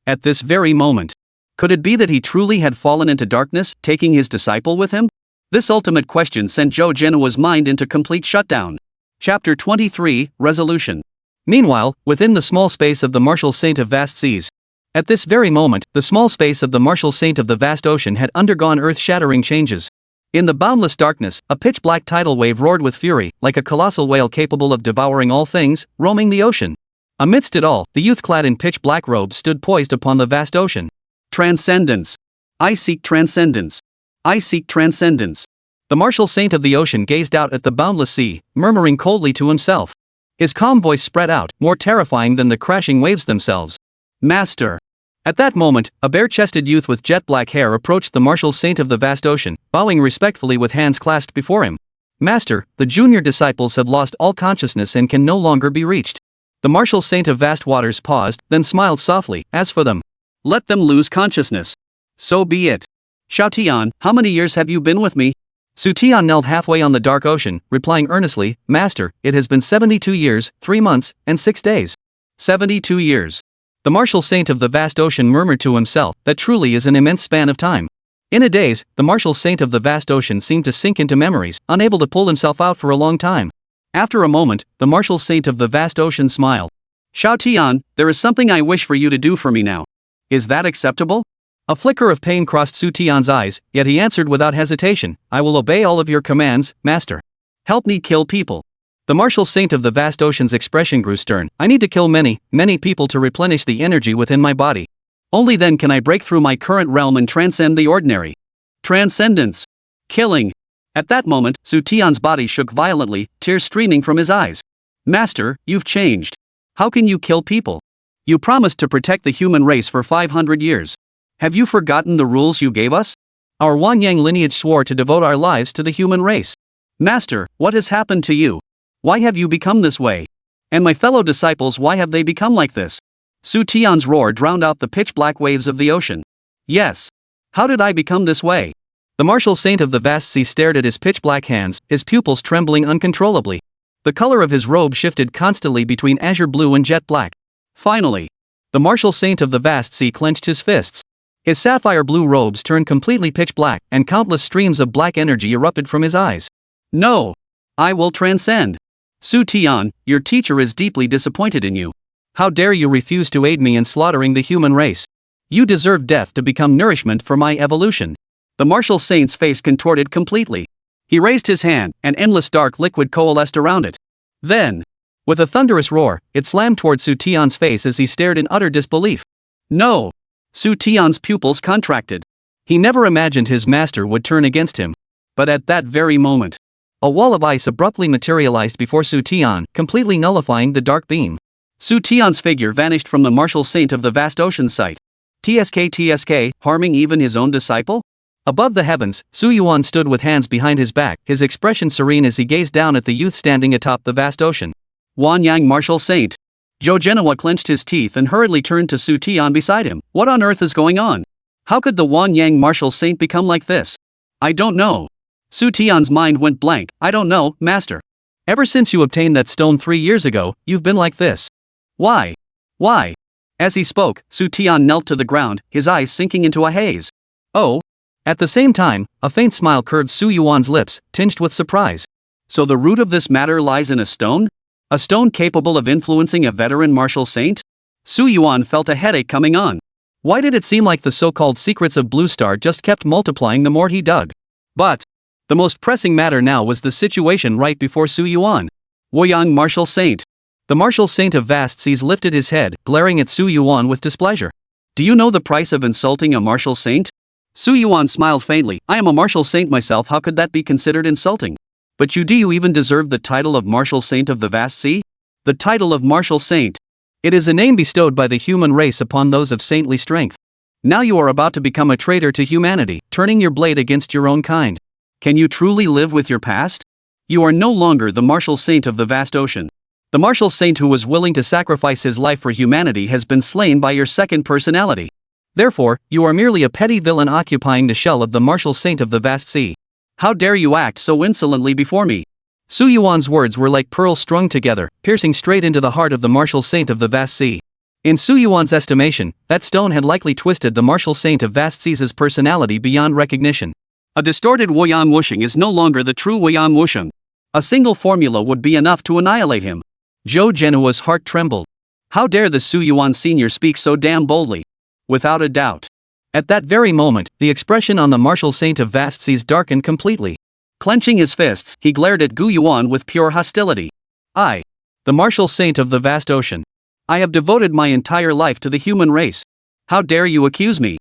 At this very moment. Could it be that he truly had fallen into darkness, taking his disciple with him? This ultimate question sent Zhou Genoa's mind into complete shutdown. Chapter 23, Resolution. Meanwhile, within the small space of the martial saint of vast seas. At this very moment, the small space of the martial saint of the vast ocean had undergone earth-shattering changes. In the boundless darkness, a pitch-black tidal wave roared with fury, like a colossal whale capable of devouring all things, roaming the ocean. Amidst it all, the youth clad in pitch-black robes stood poised upon the vast ocean. Transcendence. I seek transcendence. I seek transcendence. The martial saint of the ocean gazed out at the boundless sea, murmuring coldly to himself. His calm voice spread out, more terrifying than the crashing waves themselves. Master. At that moment, a bare-chested youth with jet-black hair approached the martial saint of the vast ocean, bowing respectfully with hands clasped before him. Master, the junior disciples have lost all consciousness and can no longer be reached. The martial saint of vast waters paused, then smiled softly. As for them, let them lose consciousness. So be it. Xiao Tian, how many years have you been with me? Su Tian knelt halfway on the dark ocean, replying earnestly, Master, it has been 72 years, 3 months, and 6 days. 72 years. The martial saint of the vast ocean murmured to himself, that truly is an immense span of time. In a daze, the martial saint of the vast ocean seemed to sink into memories, unable to pull himself out for a long time. After a moment, the martial saint of the vast ocean smiled. Xiao Tian, there is something I wish for you to do for me now. Is that acceptable? A flicker of pain crossed Su Tian's eyes, yet he answered without hesitation, I will obey all of your commands, Master. Help me kill people. The martial saint of the vast ocean's expression grew stern. I need to kill many, many people to replenish the energy within my body. Only then can I break through my current realm and transcend the ordinary. Transcendence. Killing. At that moment, Su Tian's body shook violently, tears streaming from his eyes. Master, you've changed. How can you kill people? You promised to protect the human race for 500 years. Have you forgotten the rules you gave us? Our Wang Yang lineage swore to devote our lives to the human race. Master, what has happened to you? Why have you become this way? And my fellow disciples, why have they become like this? Su Tian's roar drowned out the pitch-black waves of the ocean. Yes. How did I become this way? The martial saint of the vast sea stared at his pitch-black hands, his pupils trembling uncontrollably. The color of his robe shifted constantly between azure blue and jet black. Finally, the martial saint of the vast sea clenched his fists. His sapphire blue robes turned completely pitch black, and countless streams of black energy erupted from his eyes. No! I will transcend. Su Tian, your teacher is deeply disappointed in you. How dare you refuse to aid me in slaughtering the human race? You deserve death to become nourishment for my evolution. The martial saint's face contorted completely. He raised his hand, and endless dark liquid coalesced around it. Then, with a thunderous roar, it slammed toward Su Tian's face as he stared in utter disbelief. No! Su Tian's pupils contracted. He never imagined his master would turn against him. But at that very moment, a wall of ice abruptly materialized before Su Tian, completely nullifying the dark beam. Su Tian's figure vanished from the martial saint of the vast ocean sight. TSK, harming even his own disciple? Above the heavens, Su Yuan stood with hands behind his back, his expression serene as he gazed down at the youth standing atop the vast ocean. Wanyang Martial Saint. Zhou Genoa clenched his teeth and hurriedly turned to Su Tian beside him. What on earth is going on? How could the Wanyang Martial Saint become like this? I don't know. Su Tian's mind went blank. I don't know, master. Ever since you obtained that stone 3 years ago, you've been like this. Why? Why? As he spoke, Su Tian knelt to the ground, his eyes sinking into a haze. Oh. At the same time, a faint smile curved Su Yuan's lips, tinged with surprise. So the root of this matter lies in a stone? A stone capable of influencing a veteran martial saint? Su Yuan felt a headache coming on. Why did it seem like the so-called secrets of Blue Star just kept multiplying the more he dug? But the most pressing matter now was the situation right before Su Yuan. Woyang Martial Saint. The Martial Saint of Vast Seas lifted his head, glaring at Su Yuan with displeasure. Do you know the price of insulting a martial saint? Su Yuan smiled faintly. I am a martial saint myself, how could that be considered insulting? But do you even deserve the title of Martial Saint of the Vast Sea? The title of Martial Saint. It is a name bestowed by the human race upon those of saintly strength. Now you are about to become a traitor to humanity, turning your blade against your own kind. Can you truly live with your past? You are no longer the Martial Saint of the vast ocean. The Martial Saint who was willing to sacrifice his life for humanity has been slain by your second personality. Therefore, you are merely a petty villain occupying the shell of the Martial Saint of the Vast Sea. How dare you act so insolently before me? Su Yuan's words were like pearls strung together, piercing straight into the heart of the Martial Saint of the Vast Sea. In Su Yuan's estimation, that stone had likely twisted the Martial Saint of Vast Seas' personality beyond recognition. A distorted Woyan Wushing is no longer the true Woyan Wushing. A single formula would be enough to annihilate him. Zhou Genoa's heart trembled. How dare the Su Yuan senior speak so damn boldly? Without a doubt. At that very moment, the expression on the Martial Saint of Vast Seas darkened completely. Clenching his fists, he glared at Gu Yuan with pure hostility. I, the Martial Saint of the vast ocean. I have devoted my entire life to the human race. How dare you accuse me?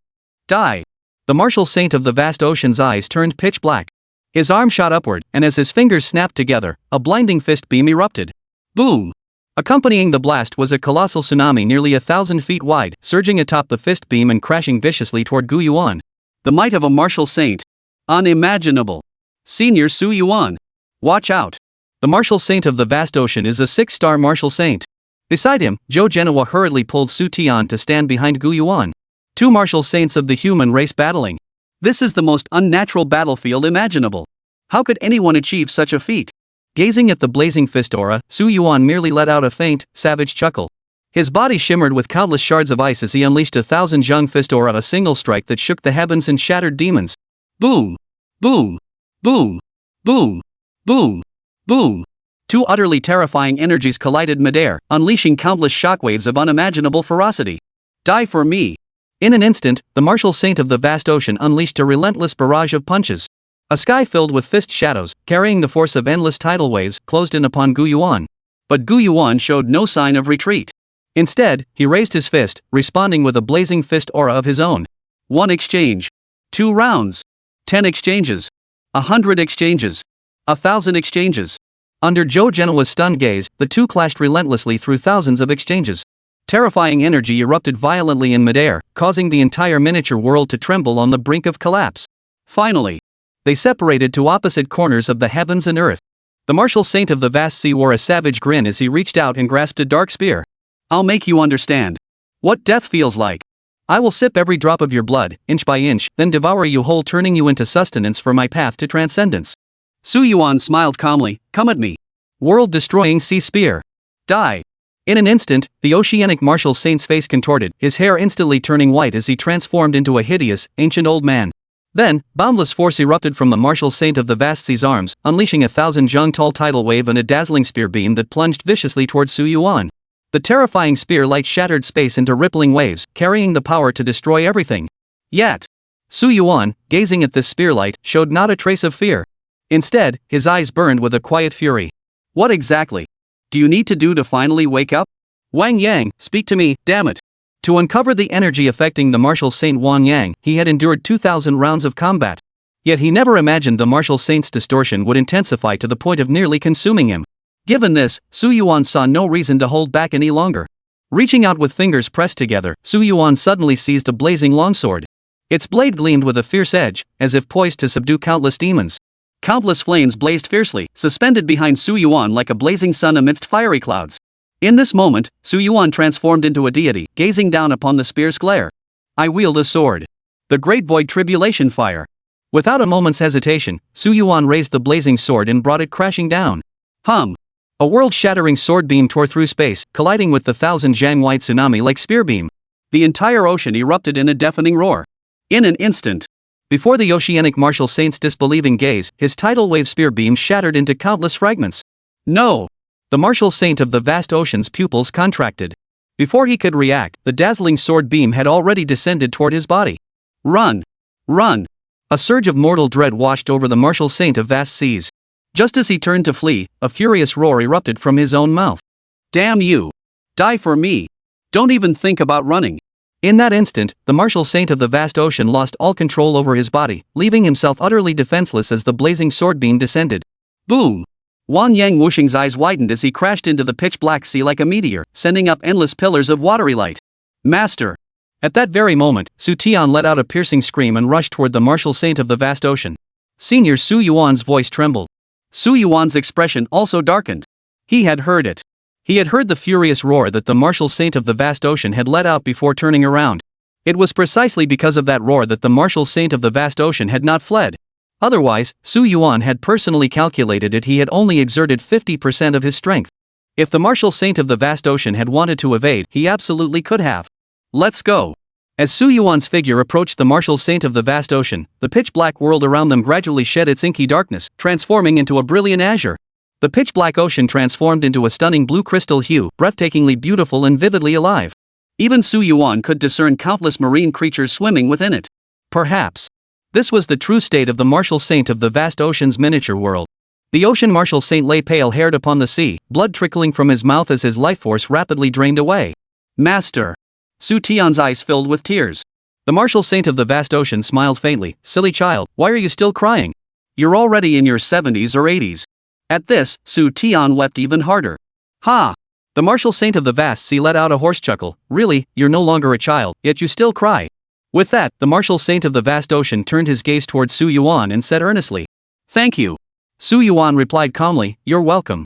Die. The Martial Saint of the vast ocean's eyes turned pitch black. His arm shot upward, and as his fingers snapped together, a blinding fist beam erupted. Boom! Accompanying the blast was a colossal tsunami nearly 1,000 feet wide, surging atop the fist beam and crashing viciously toward Gu Yuan. The might of a martial saint. Unimaginable. Senior Su Yuan. Watch out. The Martial Saint of the vast ocean is a 6-star martial saint. Beside him, Zhou Genoa hurriedly pulled Su Tian to stand behind Gu Yuan. 2 martial saints of the human race battling. This is the most unnatural battlefield imaginable. How could anyone achieve such a feat? Gazing at the blazing fist aura, Su Yuan merely let out a faint, savage chuckle. His body shimmered with countless shards of ice as he unleashed 1,000 Zheng fist aura, a single strike that shook the heavens and shattered demons. Boom! Boom! Boom! Boom! Boom! Boom! 2 utterly terrifying energies collided midair, unleashing countless shockwaves of unimaginable ferocity. Die for me! In an instant, the Martial Saint of the vast ocean unleashed a relentless barrage of punches. A sky filled with fist shadows, carrying the force of endless tidal waves, closed in upon Gu Yuan. But Gu Yuan showed no sign of retreat. Instead, he raised his fist, responding with a blazing fist aura of his own. 1 exchange. 2 rounds. 10 exchanges. 100 exchanges. 1,000 exchanges. Under Zhou Genoa's stunned gaze, the two clashed relentlessly through thousands of exchanges. Terrifying energy erupted violently in midair, causing the entire miniature world to tremble on the brink of collapse. Finally, they separated to opposite corners of the heavens and earth. The Martial Saint of the Vast Sea wore a savage grin as he reached out and grasped a dark spear. I'll make you understand what death feels like. I will sip every drop of your blood, inch by inch, then devour you whole, turning you into sustenance for my path to transcendence. Su Yuan smiled calmly. Come at me. World-destroying sea spear. Die. In an instant, the oceanic Martial Saint's face contorted, his hair instantly turning white as he transformed into a hideous, ancient old man. Then, boundless force erupted from the Martial Saint of the Vast Sea's arms, unleashing 1,000 Zheng tall tidal wave and a dazzling spear beam that plunged viciously towards Su Yuan. The terrifying spear light shattered space into rippling waves, carrying the power to destroy everything. Yet, Su Yuan, gazing at this spear light, showed not a trace of fear. Instead, his eyes burned with a quiet fury. What exactly do you need to do to finally wake up? Wang Yang, speak to me, damn it. To uncover the energy affecting the Martial Saint Wang Yang, he had endured 2,000 rounds of combat. Yet he never imagined the Martial Saint's distortion would intensify to the point of nearly consuming him. Given this, Su Yuan saw no reason to hold back any longer. Reaching out with fingers pressed together, Su Yuan suddenly seized a blazing longsword. Its blade gleamed with a fierce edge, as if poised to subdue countless demons. Countless flames blazed fiercely, suspended behind Su Yuan like a blazing sun amidst fiery clouds. In this moment, Su Yuan transformed into a deity, gazing down upon the spear's glare. I wield a sword. The Great Void Tribulation Fire. Without a moment's hesitation, Su Yuan raised the blazing sword and brought it crashing down. Hum! A world-shattering sword beam tore through space, colliding with the 1,000-yang-wide tsunami like spear beam. The entire ocean erupted in a deafening roar. In an instant, before the oceanic martial saint's disbelieving gaze, his tidal wave spear beam shattered into countless fragments. No! The martial saint of the vast ocean's pupils contracted. Before he could react, the dazzling sword beam had already descended toward his body. Run! Run! A surge of mortal dread washed over the martial saint of vast seas. Just as he turned to flee, a furious roar erupted from his own mouth. Damn you! Die for me! Don't even think about running! In that instant, the martial saint of the vast ocean lost all control over his body, leaving himself utterly defenseless as the blazing sword beam descended. Boom! Wan Yang Wuxing's eyes widened as he crashed into the pitch-black sea like a meteor, sending up endless pillars of watery light. Master! At that very moment, Su Tian let out a piercing scream and rushed toward the martial saint of the vast ocean. Senior Su Yuan's voice trembled. Su Yuan's expression also darkened. He had heard it. He had heard the furious roar that the martial saint of the vast ocean had let out before turning around. It was precisely because of that roar that the martial saint of the vast ocean had not fled. Otherwise, Su Yuan had personally calculated it, he had only exerted 50% of his strength. If the martial saint of the vast ocean had wanted to evade, he absolutely could have. Let's go. As Su Yuan's figure approached the martial saint of the vast ocean, the pitch-black world around them gradually shed its inky darkness, transforming into a brilliant azure. The pitch-black ocean transformed into a stunning blue crystal hue, breathtakingly beautiful and vividly alive. Even Su Yuan could discern countless marine creatures swimming within it. Perhaps this was the true state of the martial saint of the vast ocean's miniature world. The ocean martial saint lay pale-haired upon the sea, blood trickling from his mouth as his life force rapidly drained away. Master! Su Tian's eyes filled with tears. The martial saint of the vast ocean smiled faintly. Silly child, why are you still crying? You're already in your 70s or 80s. At this, Su Tian wept even harder. Ha! The martial saint of the vast sea let out a hoarse chuckle. Really, you're no longer a child, yet you still cry. With that, the martial saint of the vast ocean turned his gaze towards Su Yuan and said earnestly, "Thank you." Su Yuan replied calmly, "You're welcome."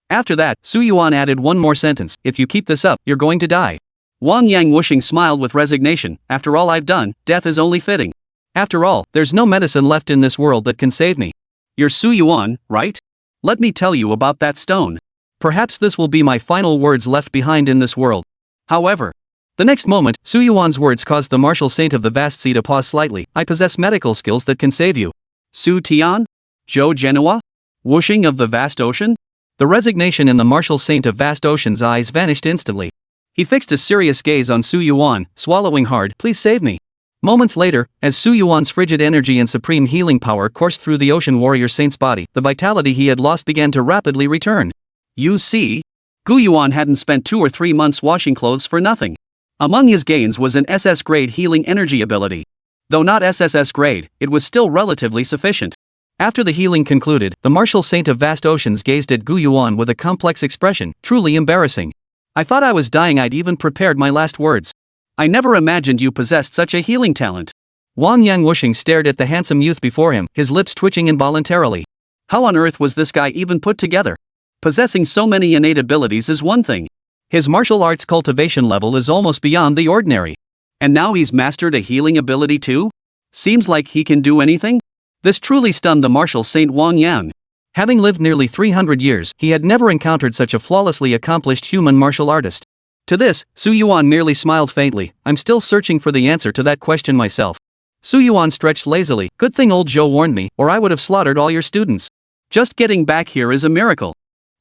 After that, Su Yuan added one more sentence, "If you keep this up, you're going to die." Wan Yang Wuxing smiled with resignation. After all I've done, death is only fitting. After all, there's no medicine left in this world that can save me. You're Su Yuan, right? Let me tell you about that stone. Perhaps this will be my final words left behind in this world. However, the next moment, Su Yuan's words caused the martial saint of the vast sea to pause slightly. I possess medical skills that can save you. Su Tian? Zhou Genua? Wuxing of the vast ocean? The resignation in the martial saint of vast ocean's eyes vanished instantly. He fixed a serious gaze on Su Yuan, swallowing hard. Please save me. Moments later, as Su Yuan's frigid energy and supreme healing power coursed through the ocean warrior saint's body, the vitality he had lost began to rapidly return. You see? Gu Yuan hadn't spent 2 or 3 months washing clothes for nothing. Among his gains was an SS grade healing energy ability. Though not SSS grade, it was still relatively sufficient. After the healing concluded, the martial saint of vast oceans gazed at Gu Yuan with a complex expression, truly embarrassing. I thought I was dying, I'd even prepared my last words. I never imagined you possessed such a healing talent. Wan Yang Wuxing stared at the handsome youth before him, his lips twitching involuntarily. How on earth was this guy even put together? Possessing so many innate abilities is one thing. His martial arts cultivation level is almost beyond the ordinary. And now he's mastered a healing ability too? Seems like he can do anything? This truly stunned the martial saint Wang Yang. Having lived nearly 300 years, he had never encountered such a flawlessly accomplished human martial artist. To this, Su Yuan merely smiled faintly. I'm still searching for the answer to that question myself. Su Yuan stretched lazily. Good thing old Zhou warned me, or I would have slaughtered all your students. Just getting back here is a miracle.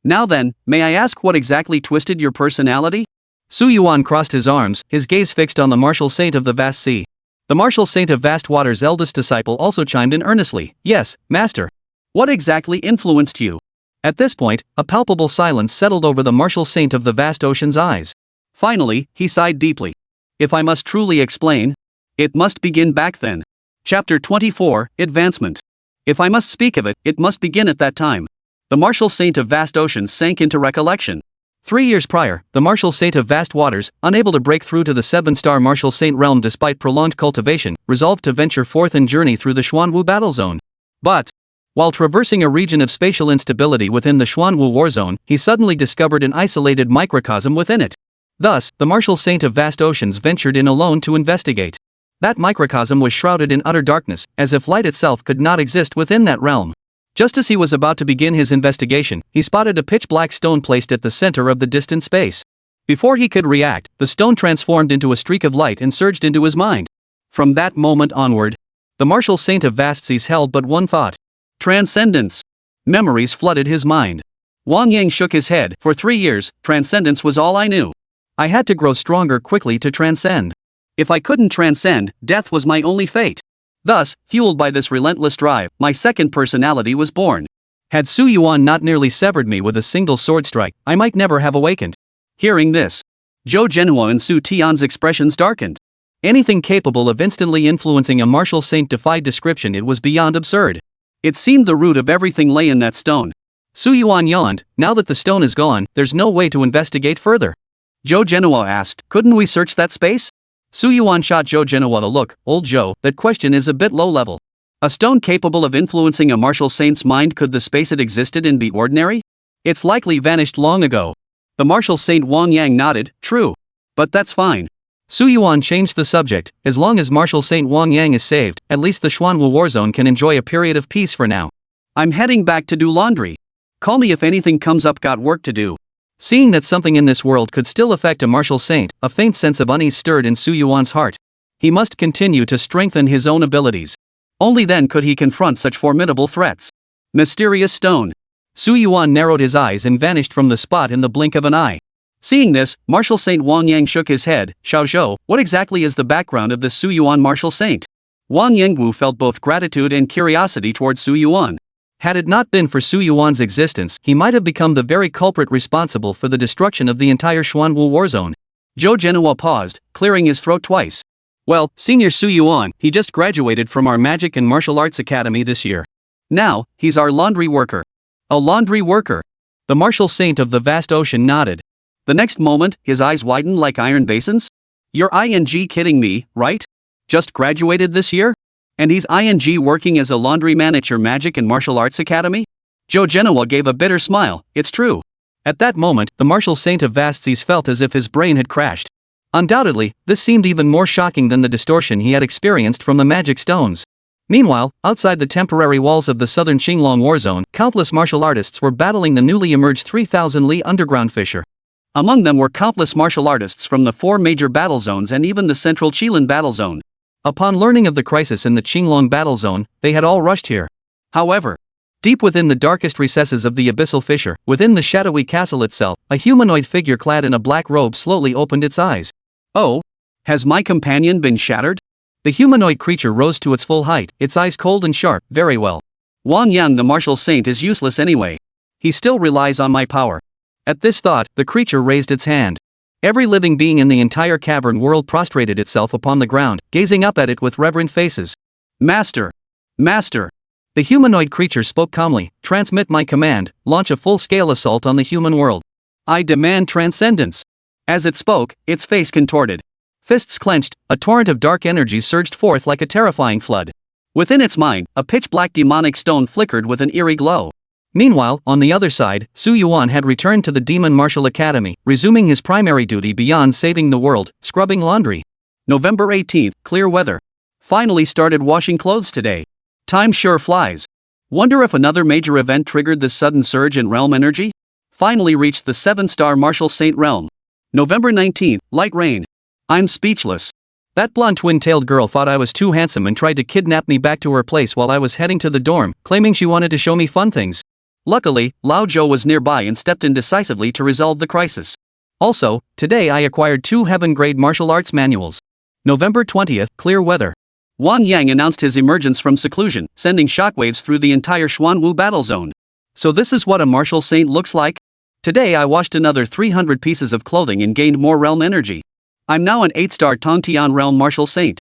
Now then, may I ask what exactly twisted your personality? Su Yuan crossed his arms, his gaze fixed on the martial saint of the vast sea. The martial saint of vast waters' eldest disciple also chimed in earnestly. Yes, master. What exactly influenced you? At this point, a palpable silence settled over the martial saint of the vast ocean's eyes. Finally, he sighed deeply. If I must truly explain, it must begin back then. Chapter 24, Advancement. If I must speak of it, it must begin at that time. The martial saint of vast oceans sank into recollection. 3 years prior, the martial saint of vast waters, unable to break through to the 7-star martial saint realm despite prolonged cultivation, resolved to venture forth and journey through the Xuanwu battle zone. But While traversing a region of spatial instability within the Xuanwu warzone, he suddenly discovered an isolated microcosm within it. Thus, the martial saint of vast oceans ventured in alone to investigate. That microcosm was shrouded in utter darkness, as if light itself could not exist within that realm. Just as he was about to begin his investigation, he spotted a pitch-black stone placed at the center of the distant space. Before he could react, the stone transformed into a streak of light and surged into his mind. From that moment onward, the martial saint of vast seas held but one thought: transcendence. Memories flooded his mind. Wang Yang shook his head. For 3 years, transcendence was all I knew. I had to grow stronger quickly to transcend. If I couldn't transcend, death was my only fate. Thus, fueled by this relentless drive, my second personality was born. Had Su Yuan not nearly severed me with a single sword strike, I might never have awakened. Hearing this, Zhou Zhenhua and Su Tian's expressions darkened. Anything capable of instantly influencing a martial saint defied description. It was beyond absurd. It seemed the root of everything lay in that stone. Su Yuan yawned. Now that the stone is gone, there's no way to investigate further. Zhou Zhenhua asked, couldn't we search that space? Su Yuan shot Zhou Zhenhua a look. Old Zhou, that question is a bit low level. A stone capable of influencing a martial saint's mind, could the space it existed in be ordinary? It's likely vanished long ago. The martial saint Wang Yang nodded. True. But that's fine. Su Yuan changed the subject. As long as martial saint Wang Yang is saved, at least the Xuanwu warzone can enjoy a period of peace for now. I'm heading back to do laundry. Call me if anything comes up, got work to do. Seeing that something in this world could still affect a martial saint, a faint sense of unease stirred in Su Yuan's heart. He must continue to strengthen his own abilities. Only then could he confront such formidable threats. Mysterious stone. Su Yuan narrowed his eyes and vanished from the spot in the blink of an eye. Seeing this, martial saint Wang Yang shook his head. Xiao Zhou, what exactly is the background of this Su Yuan martial saint? Wang Yangwu felt both gratitude and curiosity towards Su Yuan. Had it not been for Su Yuan's existence, he might have become the very culprit responsible for the destruction of the entire Xuanwu warzone. Zhou Zhenhua paused, clearing his throat twice. Well, Senior Su Yuan, he just graduated from our Magic and Martial Arts Academy this year. Now, he's our laundry worker. A laundry worker. The martial saint of the vast ocean nodded. The next moment, his eyes widened like iron basins. You're ing kidding me, right? Just graduated this year? And he's ing working as a laundryman at your Magic and Martial Arts Academy? Zhou Zhenhua gave a bitter smile. It's true. At that moment, the martial saint of vast seas felt as if his brain had crashed. Undoubtedly, this seemed even more shocking than the distortion he had experienced from the magic stones. Meanwhile, outside the temporary walls of the southern Qinglong warzone, countless martial artists were battling the newly emerged 3,000-li underground fissure. Among them were countless martial artists from the 4 major battle zones and even the central Qilin battle zone. Upon learning of the crisis in the Qinglong battle zone, they had all rushed here. However, deep within the darkest recesses of the Abyssal Fissure, within the shadowy castle itself, a humanoid figure clad in a black robe slowly opened its eyes. Oh? Has my companion been shattered? The humanoid creature rose to its full height, its eyes cold and sharp. Very well. Wang Yang the martial saint is useless anyway. He still relies on my power. At this thought, the creature raised its hand. Every living being in the entire cavern world prostrated itself upon the ground, gazing up at it with reverent faces. Master! Master! The humanoid creature spoke calmly. Transmit my command, launch a full-scale assault on the human world. I demand transcendence. As it spoke, its face contorted. Fists clenched, a torrent of dark energy surged forth like a terrifying flood. Within its mind, a pitch-black demonic stone flickered with an eerie glow. Meanwhile, on the other side, Su Yuan had returned to the Demon Martial Academy, resuming his primary duty beyond saving the world, scrubbing laundry. November 18th, clear weather. Finally started washing clothes today. Time sure flies. Wonder if another major event triggered this sudden surge in realm energy? Finally reached the 7-star Martial Saint realm. November 19th, light rain. I'm speechless. That blonde twin-tailed girl thought I was too handsome and tried to kidnap me back to her place while I was heading to the dorm, claiming she wanted to show me fun things. Luckily, Lao Zhou was nearby and stepped in decisively to resolve the crisis. Also, today I acquired 2 heaven-grade martial arts manuals. November 20th, clear weather. Wang Yang announced his emergence from seclusion, sending shockwaves through the entire Xuanwu battle zone. So this is what a martial saint looks like? Today I washed another 300 pieces of clothing and gained more realm energy. I'm now an 8-star Tongtian realm martial saint.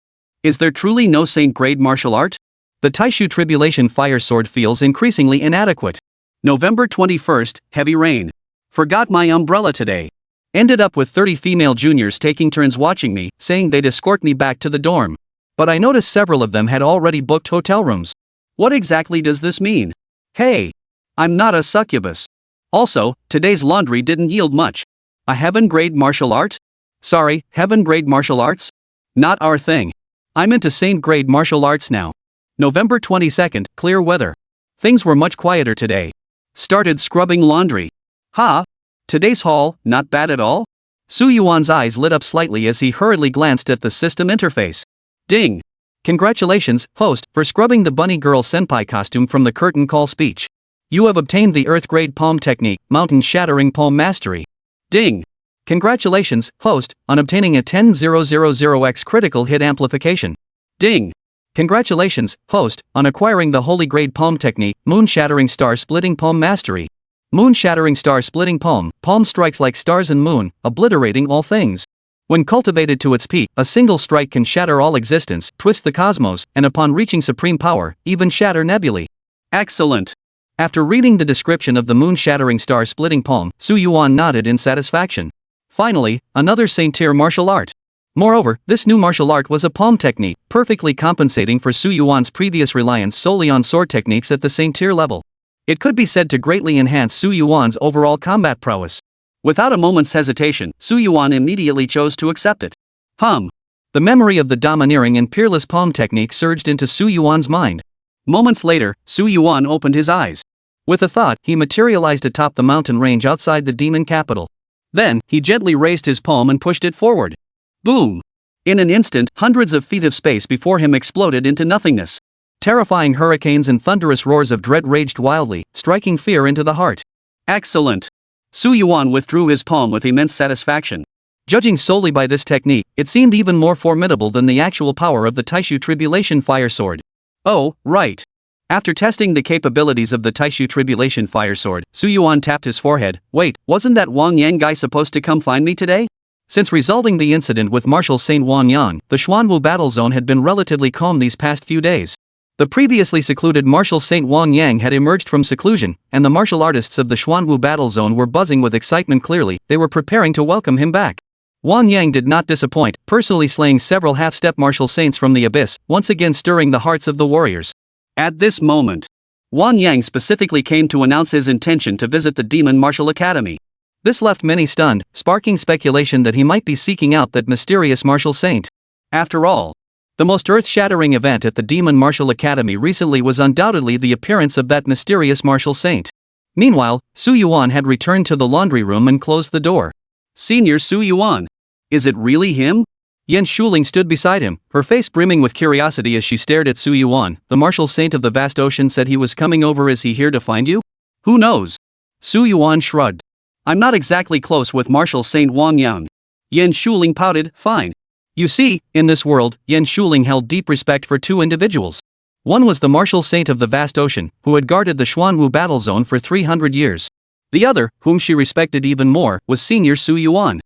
Is there truly no saint-grade martial art? The Taishu Tribulation Fire Sword feels increasingly inadequate. November 21st, heavy rain. Forgot my umbrella today. Ended up with 30 female juniors taking turns watching me, saying they'd escort me back to the dorm. But I noticed several of them had already booked hotel rooms. What exactly does this mean? Hey! I'm not a succubus. Also, today's laundry didn't yield much. A heaven-grade martial art? Sorry, heaven-grade martial arts? Not our thing. I'm into saint-grade martial arts now. November 22nd, clear weather. Things were much quieter today. Started scrubbing laundry. Ha! Today's haul, not bad at all? Su Yuan's eyes lit up slightly as he hurriedly glanced at the system interface. Ding! Congratulations, host, for scrubbing the bunny girl senpai costume from the curtain call speech. You have obtained the Earth-grade palm technique, mountain-shattering palm mastery. Ding! Congratulations, host, on obtaining a 10,000x critical hit amplification. Ding! Congratulations, host, on acquiring the holy grade palm technique, moon-shattering star-splitting palm mastery. Moon-shattering star-splitting palm strikes like stars and moon, obliterating all things. When cultivated to its peak, a single strike can shatter all existence, twist the cosmos, and upon reaching supreme power, even shatter nebulae. Excellent! After reading the description of the moon-shattering star-splitting palm, Su Yuan nodded in satisfaction. Finally, another saint-tier martial art. Moreover, this new martial art was a palm technique, perfectly compensating for Su Yuan's previous reliance solely on sword techniques at the saint-tier level. It could be said to greatly enhance Su Yuan's overall combat prowess. Without a moment's hesitation, Su Yuan immediately chose to accept it. The memory of the domineering and peerless palm technique surged into Su Yuan's mind. Moments later, Su Yuan opened his eyes. With a thought, he materialized atop the mountain range outside the demon capital. Then, he gently raised his palm and pushed it forward. Boom! In an instant, hundreds of feet of space before him exploded into nothingness. Terrifying hurricanes and thunderous roars of dread raged wildly, striking fear into the heart. Excellent! Su Yuan withdrew his palm with immense satisfaction. Judging solely by this technique, it seemed even more formidable than the actual power of the Taishu Tribulation Fire Sword. Oh, right. After testing the capabilities of the Taishu Tribulation Fire Sword, Su Yuan tapped his forehead. Wait, wasn't that Wang Yang guy supposed to come find me today? Since resolving the incident with Marshal Saint Wang Yang, the Xuanwu battle zone had been relatively calm these past few days. The previously secluded Marshal Saint Wang Yang had emerged from seclusion, and the martial artists of the Xuanwu battle zone were buzzing with excitement. Clearly, they were preparing to welcome him back. Wang Yang did not disappoint, personally slaying several half-step martial saints from the abyss, once again stirring the hearts of the warriors. At this moment, Wang Yang specifically came to announce his intention to visit the Demon Martial Academy. This left many stunned, sparking speculation that he might be seeking out that mysterious martial saint. After all, the most earth-shattering event at the Demon Martial Academy recently was undoubtedly the appearance of that mysterious martial saint. Meanwhile, Su Yuan had returned to the laundry room and closed the door. Senior Su Yuan. Is it really him? Yan Shuling stood beside him, her face brimming with curiosity as she stared at Su Yuan. The martial saint of the vast ocean said he was coming over. Is he here to find you? Who knows? Su Yuan shrugged. I'm not exactly close with Marshal Saint Wang Yang. Yan Shuling pouted. Fine. You see, in this world, Yan Shuling held deep respect for two individuals. One was the martial saint of the vast ocean, who had guarded the Xuanwu battle zone for 300 years. The other, whom she respected even more, was Senior Su Yuan.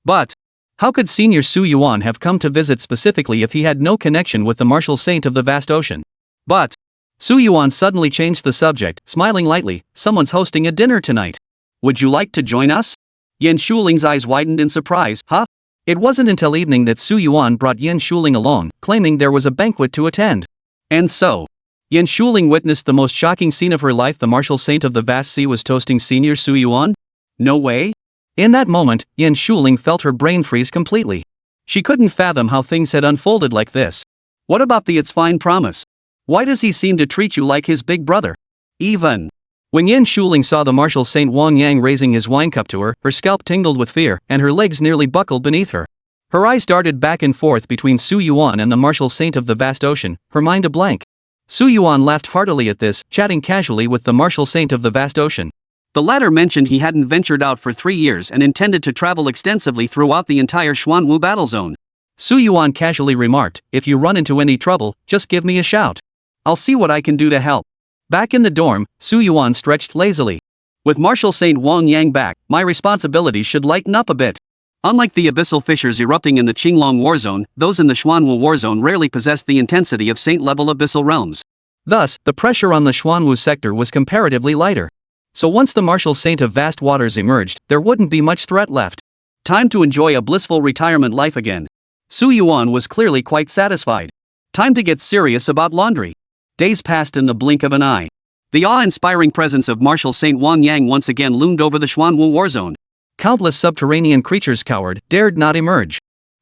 But how could Senior Su Yuan have come to visit specifically if he had no connection with the martial saint of the vast ocean? But Su Yuan suddenly changed the subject, smiling lightly. Someone's hosting a dinner tonight. Would you like to join us? Yan Shuling's eyes widened in surprise. Huh? It wasn't until evening that Su Yuan brought Yan Shuling along, claiming there was a banquet to attend. And so, Yan Shuling witnessed the most shocking scene of her life. The martial saint of the vast sea was toasting Senior Su Yuan? No way? In that moment, Yan Shuling felt her brain freeze completely. She couldn't fathom how things had unfolded like this. What about the It's Fine promise? Why does he seem to treat you like his big brother? Even when Yan Shuling saw the martial saint Wang Yang raising his wine cup to her, her scalp tingled with fear, and her legs nearly buckled beneath her. Her eyes darted back and forth between Su Yuan and the martial saint of the vast ocean, her mind a blank. Su Yuan laughed heartily at this, chatting casually with the martial saint of the vast ocean. The latter mentioned he hadn't ventured out for 3 years and intended to travel extensively throughout the entire Xuanwu battle zone. Su Yuan casually remarked, if you run into any trouble, just give me a shout. I'll see what I can do to help. Back in the dorm, Su Yuan stretched lazily. With Martial Saint Wang Yang back, my responsibilities should lighten up a bit. Unlike the abyssal fissures erupting in the Qinglong Warzone, those in the Xuanwu Warzone rarely possessed the intensity of saint-level abyssal realms. Thus, the pressure on the Xuanwu sector was comparatively lighter. So once the martial saint of vast waters emerged, there wouldn't be much threat left. Time to enjoy a blissful retirement life again. Su Yuan was clearly quite satisfied. Time to get serious about laundry. Days passed in the blink of an eye. The awe-inspiring presence of Martial Saint Wang Yang once again loomed over the Xuanwu warzone. Countless subterranean creatures cowered, dared not emerge.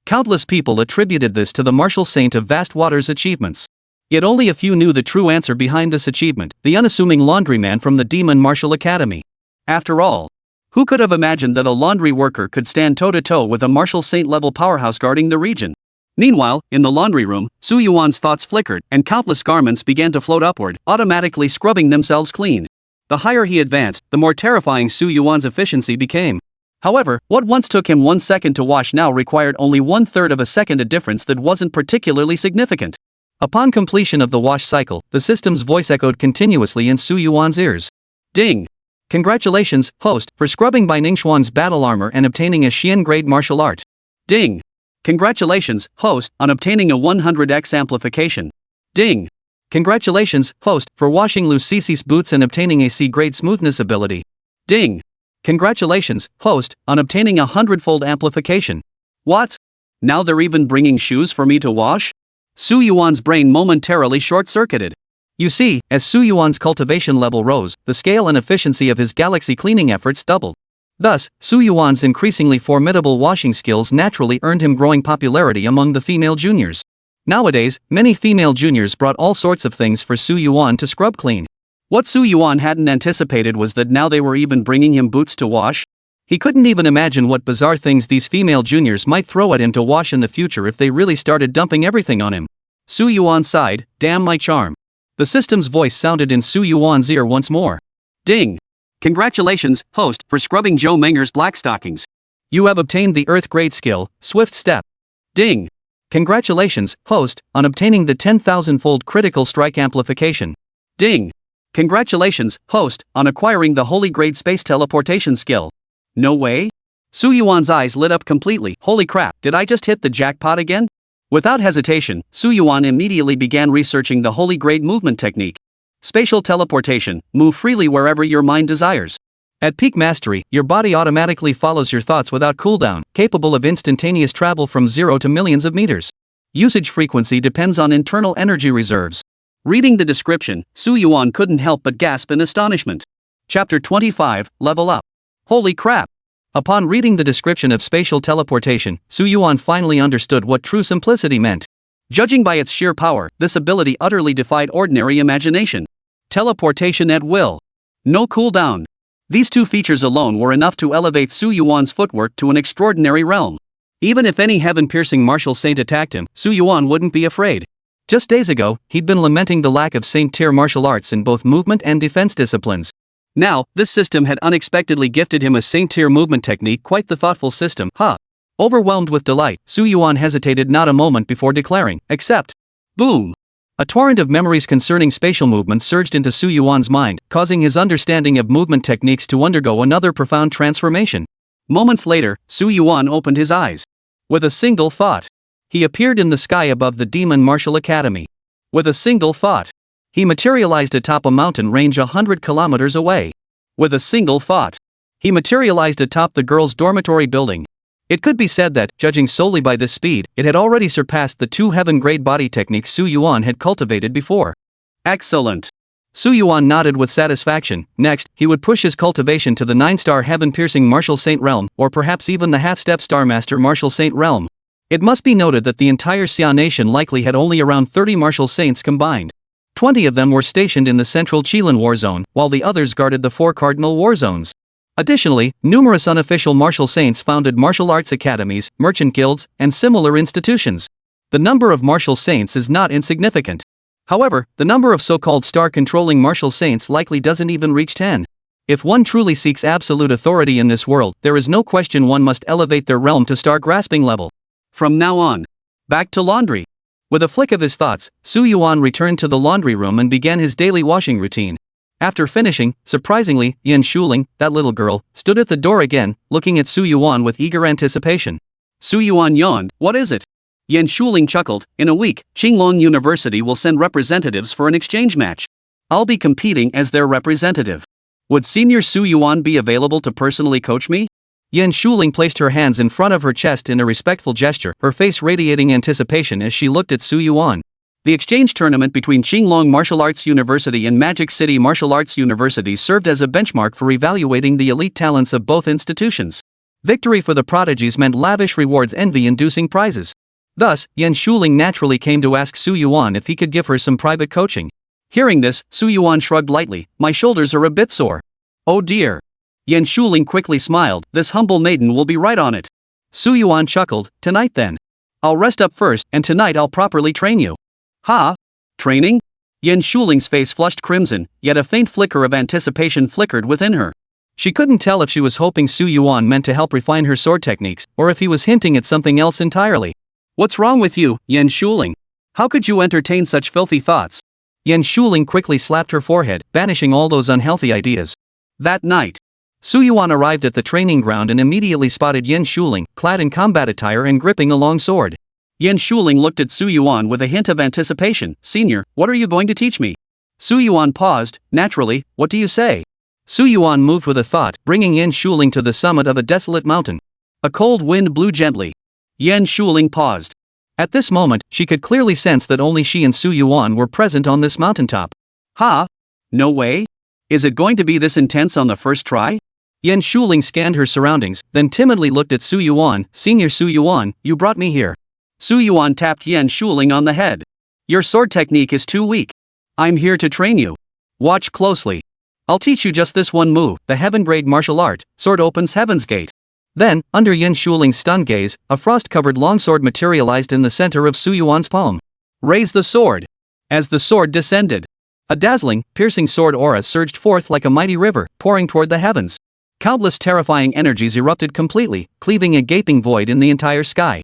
Countless people attributed this to the Martial Saint of Vast Waters' achievements. Yet only a few knew the true answer behind this achievement, the unassuming laundryman from the Demon Martial Academy. After all, who could have imagined that a laundry worker could stand toe-to-toe with a Martial Saint-level powerhouse guarding the region? Meanwhile, in the laundry room, Su Yuan's thoughts flickered, and countless garments began to float upward, automatically scrubbing themselves clean. The higher he advanced, the more terrifying Su Yuan's efficiency became. However, what once took him 1 second to wash now required only 1/3 of a second, a difference that wasn't particularly significant. Upon completion of the wash cycle, the system's voice echoed continuously in Su Yuan's ears. Ding! Congratulations, host, for scrubbing by Ningxuan's battle armor and obtaining a Xian grade martial art. Ding! Congratulations, host, on obtaining a 100x amplification. Ding! Congratulations, host, for washing Lu Cici's boots and obtaining a C-grade smoothness ability. Ding! Congratulations, host, on obtaining a 100-fold amplification. What? Now they're even bringing shoes for me to wash? Su Yuan's brain momentarily short-circuited. You see, as Su Yuan's cultivation level rose, the scale and efficiency of his galaxy cleaning efforts doubled. Thus, Su Yuan's increasingly formidable washing skills naturally earned him growing popularity among the female juniors. Nowadays, many female juniors brought all sorts of things for Su Yuan to scrub clean. What Su Yuan hadn't anticipated was that now they were even bringing him boots to wash. He couldn't even imagine what bizarre things these female juniors might throw at him to wash in the future if they really started dumping everything on him. Su Yuan sighed, damn my charm. The system's voice sounded in Su Yuan's ear once more. Ding! Congratulations, host, for scrubbing Zhou Menger's black stockings. You have obtained the Earth grade skill, Swift Step. Ding! Congratulations, host, on obtaining the 10,000-fold critical strike amplification. Ding! Congratulations, host, on acquiring the Holy Grade Space Teleportation skill. No way? Su Yuan's eyes lit up completely. Holy crap, did I just hit the jackpot again? Without hesitation, Su Yuan immediately began researching the Holy Grade movement technique. Spatial teleportation, move freely wherever your mind desires. At peak mastery, your body automatically follows your thoughts without cooldown, capable of instantaneous travel from 0 to millions of meters. Usage frequency depends on internal energy reserves. Reading the description, Su Yuan couldn't help but gasp in astonishment. Chapter 25, Level Up. Holy crap! Upon reading the description of spatial teleportation, Su Yuan finally understood what true simplicity meant. Judging by its sheer power, this ability utterly defied ordinary imagination. Teleportation at will. No cooldown. These two features alone were enough to elevate Su Yuan's footwork to an extraordinary realm. Even if any heaven-piercing martial saint attacked him, Su Yuan wouldn't be afraid. Just days ago, he'd been lamenting the lack of saint-tier martial arts in both movement and defense disciplines. Now, this system had unexpectedly gifted him a saint-tier movement technique, quite the thoughtful system, huh? Overwhelmed with delight, Su Yuan hesitated not a moment before declaring, accept. Boom! A torrent of memories concerning spatial movement surged into Su Yuan's mind, causing his understanding of movement techniques to undergo another profound transformation. Moments later, Su Yuan opened his eyes. With a single thought, he appeared in the sky above the Demon Martial Academy. With a single thought, he materialized atop a mountain range 100 kilometers away. With a single thought, he materialized atop the girls' dormitory building. It could be said that, judging solely by this speed, it had already surpassed the 2 heaven-grade body techniques Su Yuan had cultivated before. Excellent! Su Yuan nodded with satisfaction. Next, he would push his cultivation to the 9-star heaven-piercing Martial Saint realm, or perhaps even the half-step Star Master Martial Saint realm. It must be noted that the entire Xia nation likely had only around 30 Martial Saints combined. 20 of them were stationed in the central Qilin war zone, while the others guarded the 4 cardinal war zones. Additionally, numerous unofficial martial saints founded martial arts academies, merchant guilds, and similar institutions. The number of martial saints is not insignificant. However, the number of so-called star-controlling martial saints likely doesn't even reach 10. If one truly seeks absolute authority in this world, there is no question one must elevate their realm to star-grasping level. From now on, back to laundry. With a flick of his thoughts, Su Yuan returned to the laundry room and began his daily washing routine. After finishing, surprisingly, Yan Shuling, that little girl, stood at the door again, looking at Su Yuan with eager anticipation. Su Yuan yawned, what is it? Yan Shuling chuckled, in a week, Qinglong University will send representatives for an exchange match. I'll be competing as their representative. Would Senior Su Yuan be available to personally coach me? Yan Shuling placed her hands in front of her chest in a respectful gesture, her face radiating anticipation as she looked at Su Yuan. The exchange tournament between Qinglong Martial Arts University and Magic City Martial Arts University served as a benchmark for evaluating the elite talents of both institutions. Victory for the prodigies meant lavish rewards, envy-inducing prizes. Thus, Yan Shuling naturally came to ask Su Yuan if he could give her some private coaching. Hearing this, Su Yuan shrugged lightly. "My shoulders are a bit sore." "Oh dear." Yan Shuling quickly smiled. "This humble maiden will be right on it." Su Yuan chuckled. "Tonight then. I'll rest up first, and tonight I'll properly train you." "Ha? Training?" Yan Shuling's face flushed crimson, yet a faint flicker of anticipation flickered within her. She couldn't tell if she was hoping Su Yuan meant to help refine her sword techniques, or if he was hinting at something else entirely. "What's wrong with you, Yan Shuling? How could you entertain such filthy thoughts?" Yan Shuling quickly slapped her forehead, banishing all those unhealthy ideas. That night, Su Yuan arrived at the training ground and immediately spotted Yan Shuling, clad in combat attire and gripping a long sword. Yan Shuling looked at Su Yuan with a hint of anticipation. "Senior, what are you going to teach me?" Su Yuan paused. "Naturally, what do you say?" Su Yuan moved with a thought, bringing Yan Shuling to the summit of a desolate mountain. A cold wind blew gently. Yan Shuling paused. At this moment, she could clearly sense that only she and Su Yuan were present on this mountaintop. "Ha? No way? Is it going to be this intense on the first try?" Yan Shuling scanned her surroundings, then timidly looked at Su Yuan. "Senior Su Yuan, you brought me here." Su Yuan tapped Yan Shuling on the head. "Your sword technique is too weak. I'm here to train you. Watch closely. I'll teach you just this one move, the heaven-grade martial art. Sword opens heaven's gate." Then, under Yan Shuling's stunned gaze, a frost-covered longsword materialized in the center of Su Yuan's palm. "Raise the sword." As the sword descended, a dazzling, piercing sword aura surged forth like a mighty river, pouring toward the heavens. Countless terrifying energies erupted completely, cleaving a gaping void in the entire sky.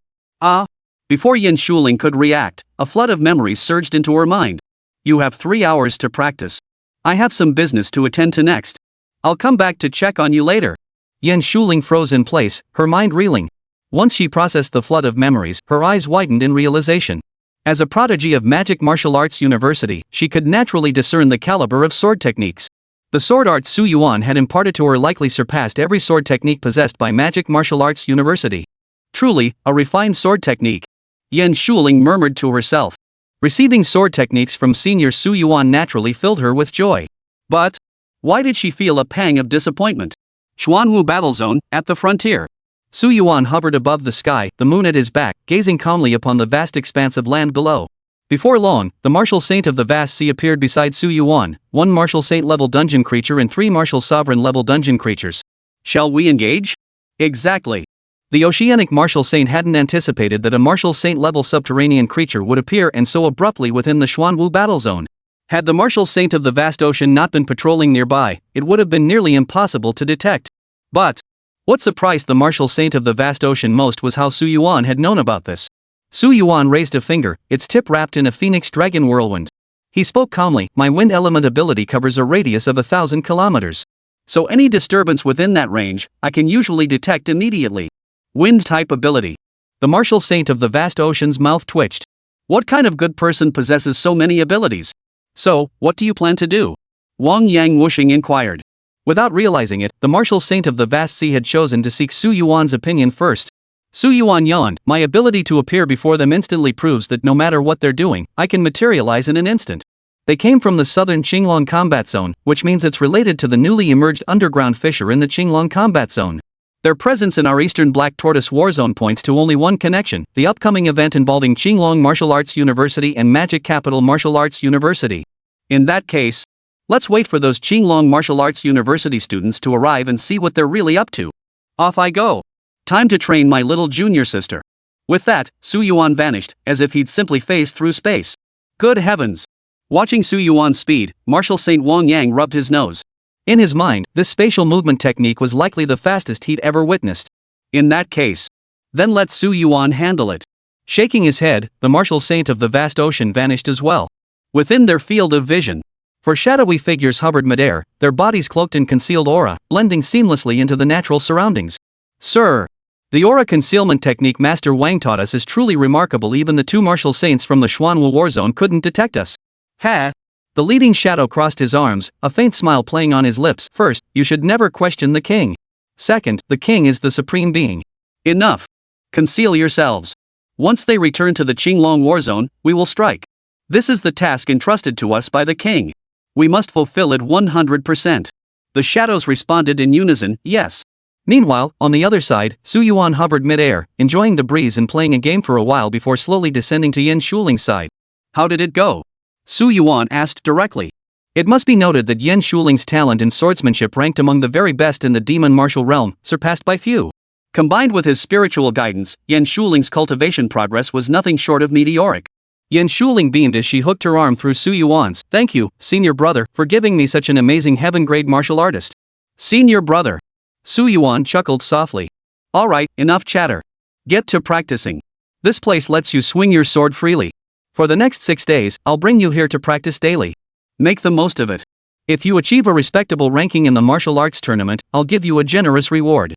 Before Yan Shuling could react, a flood of memories surged into her mind. "You have 3 hours to practice. I have some business to attend to next. I'll come back to check on you later." Yan Shuling froze in place, her mind reeling. Once she processed the flood of memories, her eyes widened in realization. As a prodigy of Magic Martial Arts University, she could naturally discern the caliber of sword techniques. The sword art Su Yuan had imparted to her likely surpassed every sword technique possessed by Magic Martial Arts University. Truly, a refined sword technique. Yan Shuling murmured to herself. Receiving sword techniques from senior Su Yuan naturally filled her with joy. But why did she feel a pang of disappointment? Xuanwu Battle Zone, at the frontier. Su Yuan hovered above the sky, the moon at his back, gazing calmly upon the vast expanse of land below. Before long, the Martial Saint of the Vast Sea appeared beside Su Yuan, 1 Martial Saint-level dungeon creature and 3 Martial Sovereign-level dungeon creatures. "Shall we engage?" Exactly. The Oceanic Martial Saint hadn't anticipated that a Martial Saint-level subterranean creature would appear and so abruptly within the Xuanwu battle zone. Had the Martial Saint of the Vast Ocean not been patrolling nearby, it would have been nearly impossible to detect. But what surprised the Martial Saint of the Vast Ocean most was how Su Yuan had known about this. Su Yuan raised a finger, its tip wrapped in a phoenix dragon whirlwind. He spoke calmly. "My wind element ability covers a radius of 1,000 kilometers. So any disturbance within that range, I can usually detect immediately." Wind-type ability. The Martial Saint of the Vast Ocean's mouth twitched. What kind of good person possesses so many abilities? "So, what do you plan to do?" Wang Yang Wuxing inquired. Without realizing it, the Martial Saint of the Vast Sea had chosen to seek Su Yuan's opinion first. Su Yuan yawned. "My ability to appear before them instantly proves that no matter what they're doing, I can materialize in an instant. They came from the southern Qinglong combat zone, which means it's related to the newly emerged underground fissure in the Qinglong combat zone. Their presence in our eastern Black Tortoise Warzone points to only one connection, the upcoming event involving Qinglong Martial Arts University and Magic Capital Martial Arts University. In that case, let's wait for those Qinglong Martial Arts University students to arrive and see what they're really up to. Off I go. Time to train my little junior sister." With that, Su Yuan vanished, as if he'd simply phased through space. Good heavens! Watching Su Yuan's speed, Martial Saint Wang Yang rubbed his nose. In his mind, this spatial movement technique was likely the fastest he'd ever witnessed. In that case, then let Su Yuan handle it. Shaking his head, the Martial Saint of the Vast Ocean vanished as well. Within their field of vision, 4 shadowy figures hovered midair, their bodies cloaked in concealed aura, blending seamlessly into the natural surroundings. "Sir, the aura concealment technique Master Wang taught us is truly remarkable. Even the 2 Martial Saints from the Xuanwu Warzone couldn't detect us." "Ha!" The leading shadow crossed his arms, a faint smile playing on his lips. "First, you should never question the king. Second, the king is the supreme being. Enough. Conceal yourselves. Once they return to the Qinglong Warzone, we will strike." This is the task entrusted to us by the king. We must fulfill it 100%. The shadows responded in unison, yes. Meanwhile, on the other side, Su Yuan hovered mid-air, enjoying the breeze and playing a game for a while before slowly descending to Yen Shuling's side. How did it go? Su Yuan asked directly. It must be noted that Yen Shuling's talent in swordsmanship ranked among the very best in the demon martial realm, surpassed by few. Combined with his spiritual guidance, Yen Shuling's cultivation progress was nothing short of meteoric. Yen Shuling beamed as she hooked her arm through Su Yuan's. Thank you, senior brother, for giving me such an amazing heaven-grade martial artist. Senior brother. Su Yuan chuckled softly. Alright, enough chatter. Get to practicing. This place lets you swing your sword freely. For the next 6 days, I'll bring you here to practice daily. Make the most of it. If you achieve a respectable ranking in the martial arts tournament, I'll give you a generous reward.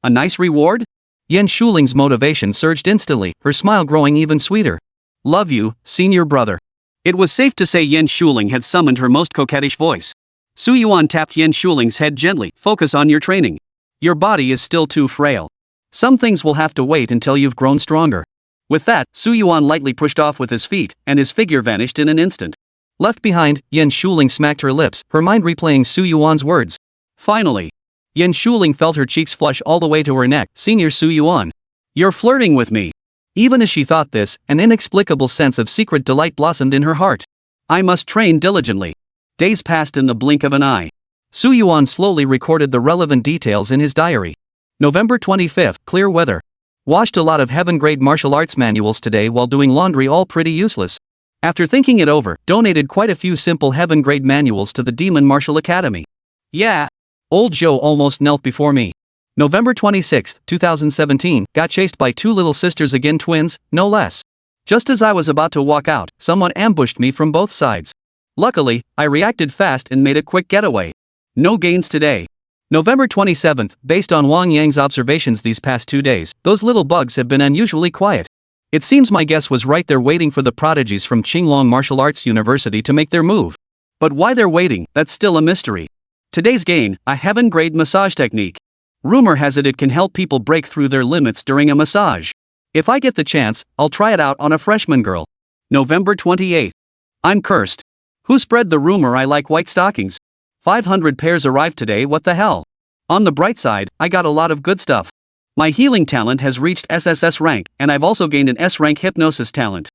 A nice reward? Yen Shuling's motivation surged instantly, her smile growing even sweeter. Love you, senior brother. It was safe to say Yen Shuling had summoned her most coquettish voice. Su Yuan tapped Yen Shuling's head gently. Focus on your training. Your body is still too frail. Some things will have to wait until you've grown stronger. With that, Su Yuan lightly pushed off with his feet, and his figure vanished in an instant. Left behind, Yen Shuling smacked her lips, her mind replaying Su Yuan's words. Finally. Yen Shuling felt her cheeks flush all the way to her neck. Senior Su Yuan. You're flirting with me. Even as she thought this, an inexplicable sense of secret delight blossomed in her heart. I must train diligently. Days passed in the blink of an eye. Su Yuan slowly recorded the relevant details in his diary. November 25th, clear weather. Watched a lot of heaven-grade martial arts manuals today while doing laundry, all pretty useless. After thinking it over, donated quite a few simple heaven-grade manuals to the Demon Martial Academy. Yeah. Old Joe almost knelt before me. November 26, 2017, got chased by two little sisters again, twins, no less. Just as I was about to walk out, someone ambushed me from both sides. Luckily, I reacted fast and made a quick getaway. No gains today. November 27th, based on Wang Yang's observations these past 2 days, those little bugs have been unusually quiet. It seems my guess was right, they're waiting for the prodigies from Qinglong Martial Arts University to make their move. But why they're waiting, that's still a mystery. Today's gain, a heaven-grade massage technique. Rumor has it can help people break through their limits during a massage. If I get the chance, I'll try it out on a freshman girl. November 28th. I'm cursed. Who spread the rumor I like white stockings? 500 pairs arrived today, what the hell? On the bright side, I got a lot of good stuff. My healing talent has reached SSS rank, and I've also gained an S rank hypnosis talent.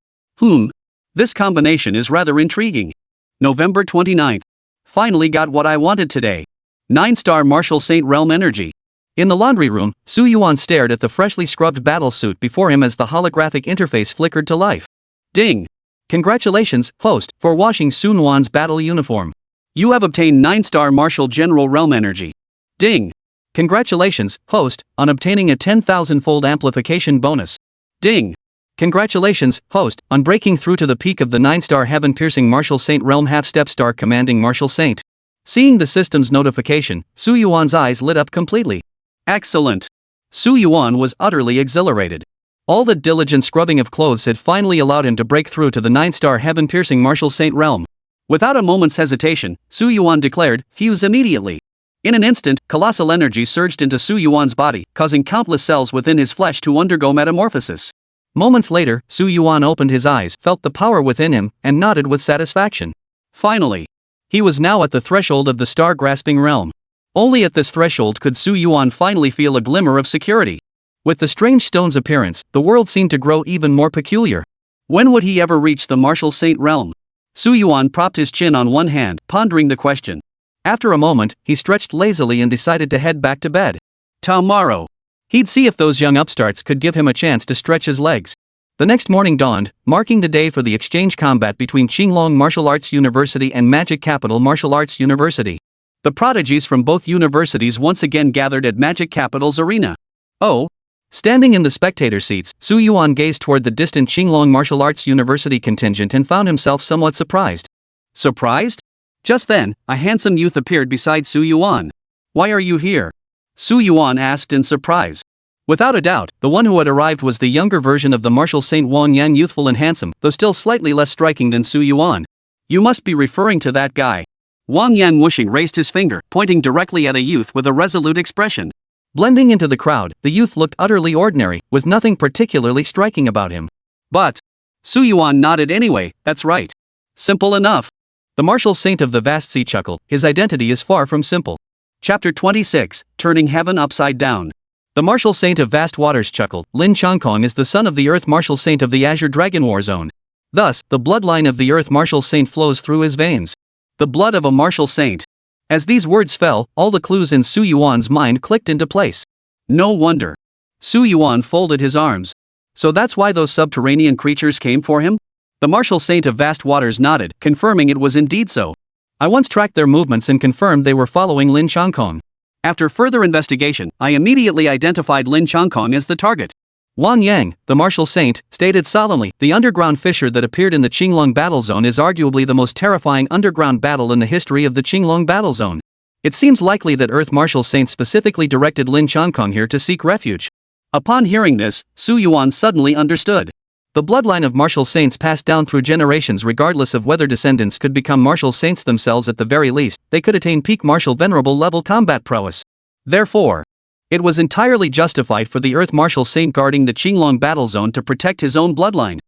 This combination is rather intriguing. November 29th. Finally got what I wanted today. 9-star Martial Saint Realm energy. In the laundry room, Su Yuan stared at the freshly scrubbed battle suit before him as the holographic interface flickered to life. Ding! Congratulations, host, for washing Sun Wan's battle uniform. You have obtained 9-star Martial General Realm energy. Ding! Congratulations, host, on obtaining a 10,000-fold amplification bonus. Ding! Congratulations, host, on breaking through to the peak of the 9-star heaven-piercing Martial Saint Realm half-step star commanding Martial Saint. Seeing the system's notification, Su Yuan's eyes lit up completely. Excellent! Su Yuan was utterly exhilarated. All the diligent scrubbing of clothes had finally allowed him to break through to the 9-star heaven-piercing Martial Saint Realm. Without a moment's hesitation, Su Yuan declared, fuse immediately. In an instant, colossal energy surged into Su Yuan's body, causing countless cells within his flesh to undergo metamorphosis. Moments later, Su Yuan opened his eyes, felt the power within him, and nodded with satisfaction. Finally. He was now at the threshold of the star-grasping realm. Only at this threshold could Su Yuan finally feel a glimmer of security. With the strange stone's appearance, the world seemed to grow even more peculiar. When would he ever reach the Martial Saint realm? Su Yuan propped his chin on one hand, pondering the question. After a moment, he stretched lazily and decided to head back to bed. Tomorrow. He'd see if those young upstarts could give him a chance to stretch his legs. The next morning dawned, marking the day for the exchange combat between Qinglong Martial Arts University and Magic Capital Martial Arts University. The prodigies from both universities once again gathered at Magic Capital's arena. Oh. Standing in the spectator seats, Su Yuan gazed toward the distant Qinglong Martial Arts University contingent and found himself somewhat surprised. Surprised? Just then, a handsome youth appeared beside Su Yuan. Why are you here? Su Yuan asked in surprise. Without a doubt, the one who had arrived was the younger version of the Martial Saint Wang Yan, youthful and handsome, though still slightly less striking than Su Yuan. You must be referring to that guy. Wang Yan Wuxing raised his finger, pointing directly at a youth with a resolute expression. Blending into the crowd, the youth looked utterly ordinary, with nothing particularly striking about him. But Su Yuan nodded anyway, that's right. Simple enough. The martial saint of the vast sea chuckled, his identity is far from simple. Chapter 26, Turning Heaven Upside Down. The martial saint of vast waters chuckled, Lin Changkong is the son of the earth martial saint of the Azure Dragon War Zone. Thus, the bloodline of the earth martial saint flows through his veins. The blood of a martial saint. As these words fell, all the clues in Su Yuan's mind clicked into place. No wonder. Su Yuan folded his arms. So that's why those subterranean creatures came for him? The martial saint of vast waters nodded, confirming it was indeed so. I once tracked their movements and confirmed they were following Lin Changkong. After further investigation, I immediately identified Lin Changkong as the target. Wang Yang, the martial saint, stated solemnly, the underground fissure that appeared in the Qinglong battle zone is arguably the most terrifying underground battle in the history of the Qinglong battle zone. It seems likely that Earth martial saint specifically directed Lin Changkong here to seek refuge. Upon hearing this, Su Yuan suddenly understood. The bloodline of martial saints passed down through generations regardless of whether descendants could become martial saints themselves. At the very least, they could attain peak martial venerable level combat prowess. Therefore, it was entirely justified for the Earth martial saint guarding the Qinglong battle zone to protect his own bloodline.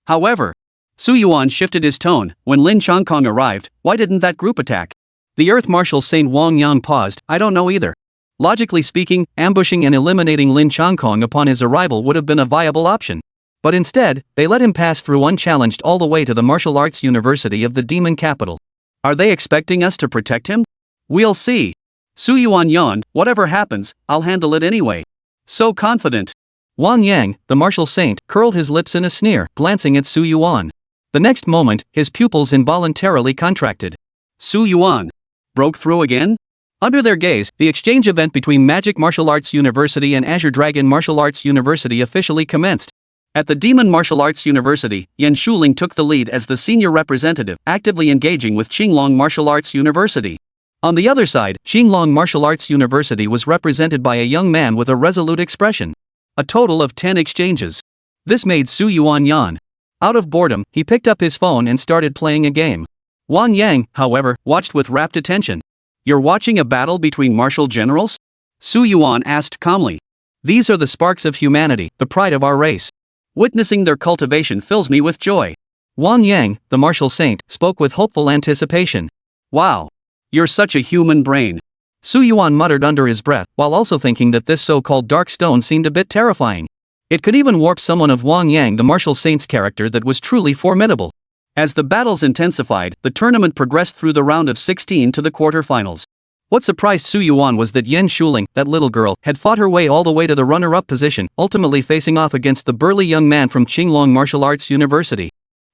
However, Su Yuan shifted his tone. When Lin Changkong arrived, why didn't that group attack? The Earth martial saint Wang Yang paused, I don't know either. Logically speaking, ambushing and eliminating Lin Changkong upon his arrival would have been a viable option. But instead, they let him pass through unchallenged all the way to the martial arts university of the demon capital. Are they expecting us to protect him? We'll see. Su Yuan yawned, whatever happens, I'll handle it anyway. So confident. Wang Yang, the martial saint, curled his lips in a sneer, glancing at Su Yuan. The next moment, his pupils involuntarily contracted. Su Yuan broke through again? Under their gaze, the exchange event between Magic Martial Arts University and Azure Dragon Martial Arts University officially commenced. At the Demon Martial Arts University, Yan Shuling took the lead as the senior representative, actively engaging with Qinglong Martial Arts University. On the other side, Qinglong Martial Arts University was represented by a young man with a resolute expression. A total of 10 exchanges. This made Su Yuan yawn. Out of boredom, he picked up his phone and started playing a game. Wang Yang, however, watched with rapt attention. You're watching a battle between martial generals? Su Yuan asked calmly. These are the sparks of humanity, the pride of our race. Witnessing their cultivation fills me with joy. Wang Yang, the martial saint, spoke with hopeful anticipation. Wow. You're such a human brain. Su Yuan muttered under his breath, while also thinking that this so-called dark stone seemed a bit terrifying. It could even warp someone of Wang Yang the martial saint's character that was truly formidable. As the battles intensified, the tournament progressed through the round of 16 to the quarterfinals. What surprised Su Yuan was that Yan Shuling, that little girl, had fought her way all the way to the runner-up position, ultimately facing off against the burly young man from Qinglong Martial Arts University.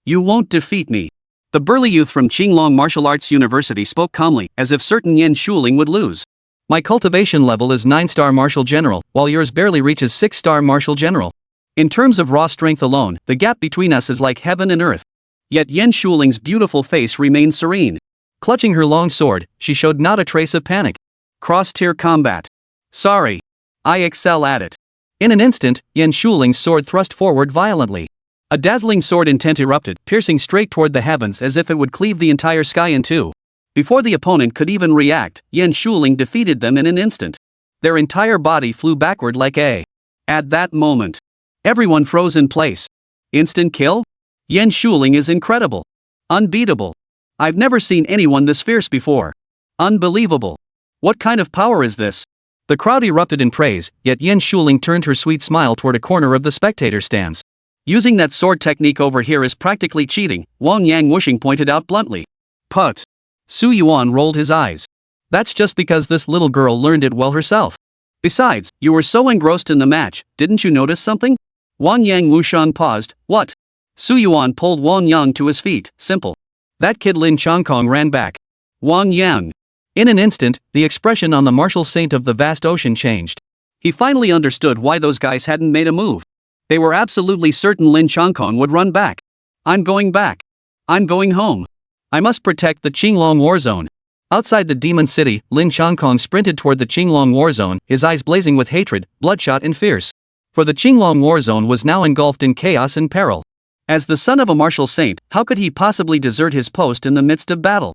You won't defeat me. The burly youth from Qinglong Martial Arts University spoke calmly, as if certain Yan Shuling would lose. My cultivation level is 9-star Martial General, while yours barely reaches 6-star Martial General. In terms of raw strength alone, the gap between us is like heaven and earth. Yet Yan Shuling's beautiful face remained serene. Clutching her long sword, she showed not a trace of panic. Cross-tier combat. Sorry. I excel at it. In an instant, Yan Shuling's sword thrust forward violently. A dazzling sword intent erupted, piercing straight toward the heavens as if it would cleave the entire sky in two. Before the opponent could even react, Yan Shuling defeated them in an instant. Their entire body flew backward like a. At that moment, everyone froze in place. Instant kill? Yan Shuling is incredible. Unbeatable. I've never seen anyone this fierce before. Unbelievable. What kind of power is this? The crowd erupted in praise, yet Yan Shuling turned her sweet smile toward a corner of the spectator stands. Using that sword technique over here is practically cheating, Wang Yang Wuxing pointed out bluntly. Put. Su Yuan rolled his eyes. That's just because this little girl learned it well herself. Besides, you were so engrossed in the match, didn't you notice something? Wang Yang Wuxian paused. What? Su Yuan pulled Wang Yang to his feet. Simple. That kid Lin Changkong ran back. Wang Yang. In an instant, the expression on the martial saint of the vast ocean changed. He finally understood why those guys hadn't made a move. They were absolutely certain Lin Changkong would run back. I'm going back. I'm going home. I must protect the Qinglong war zone. Outside the demon city, Lin Changkong sprinted toward the Qinglong war zone, his eyes blazing with hatred, bloodshot and fierce. For the Qinglong war zone was now engulfed in chaos and peril. As the son of a martial saint, how could he possibly desert his post in the midst of battle?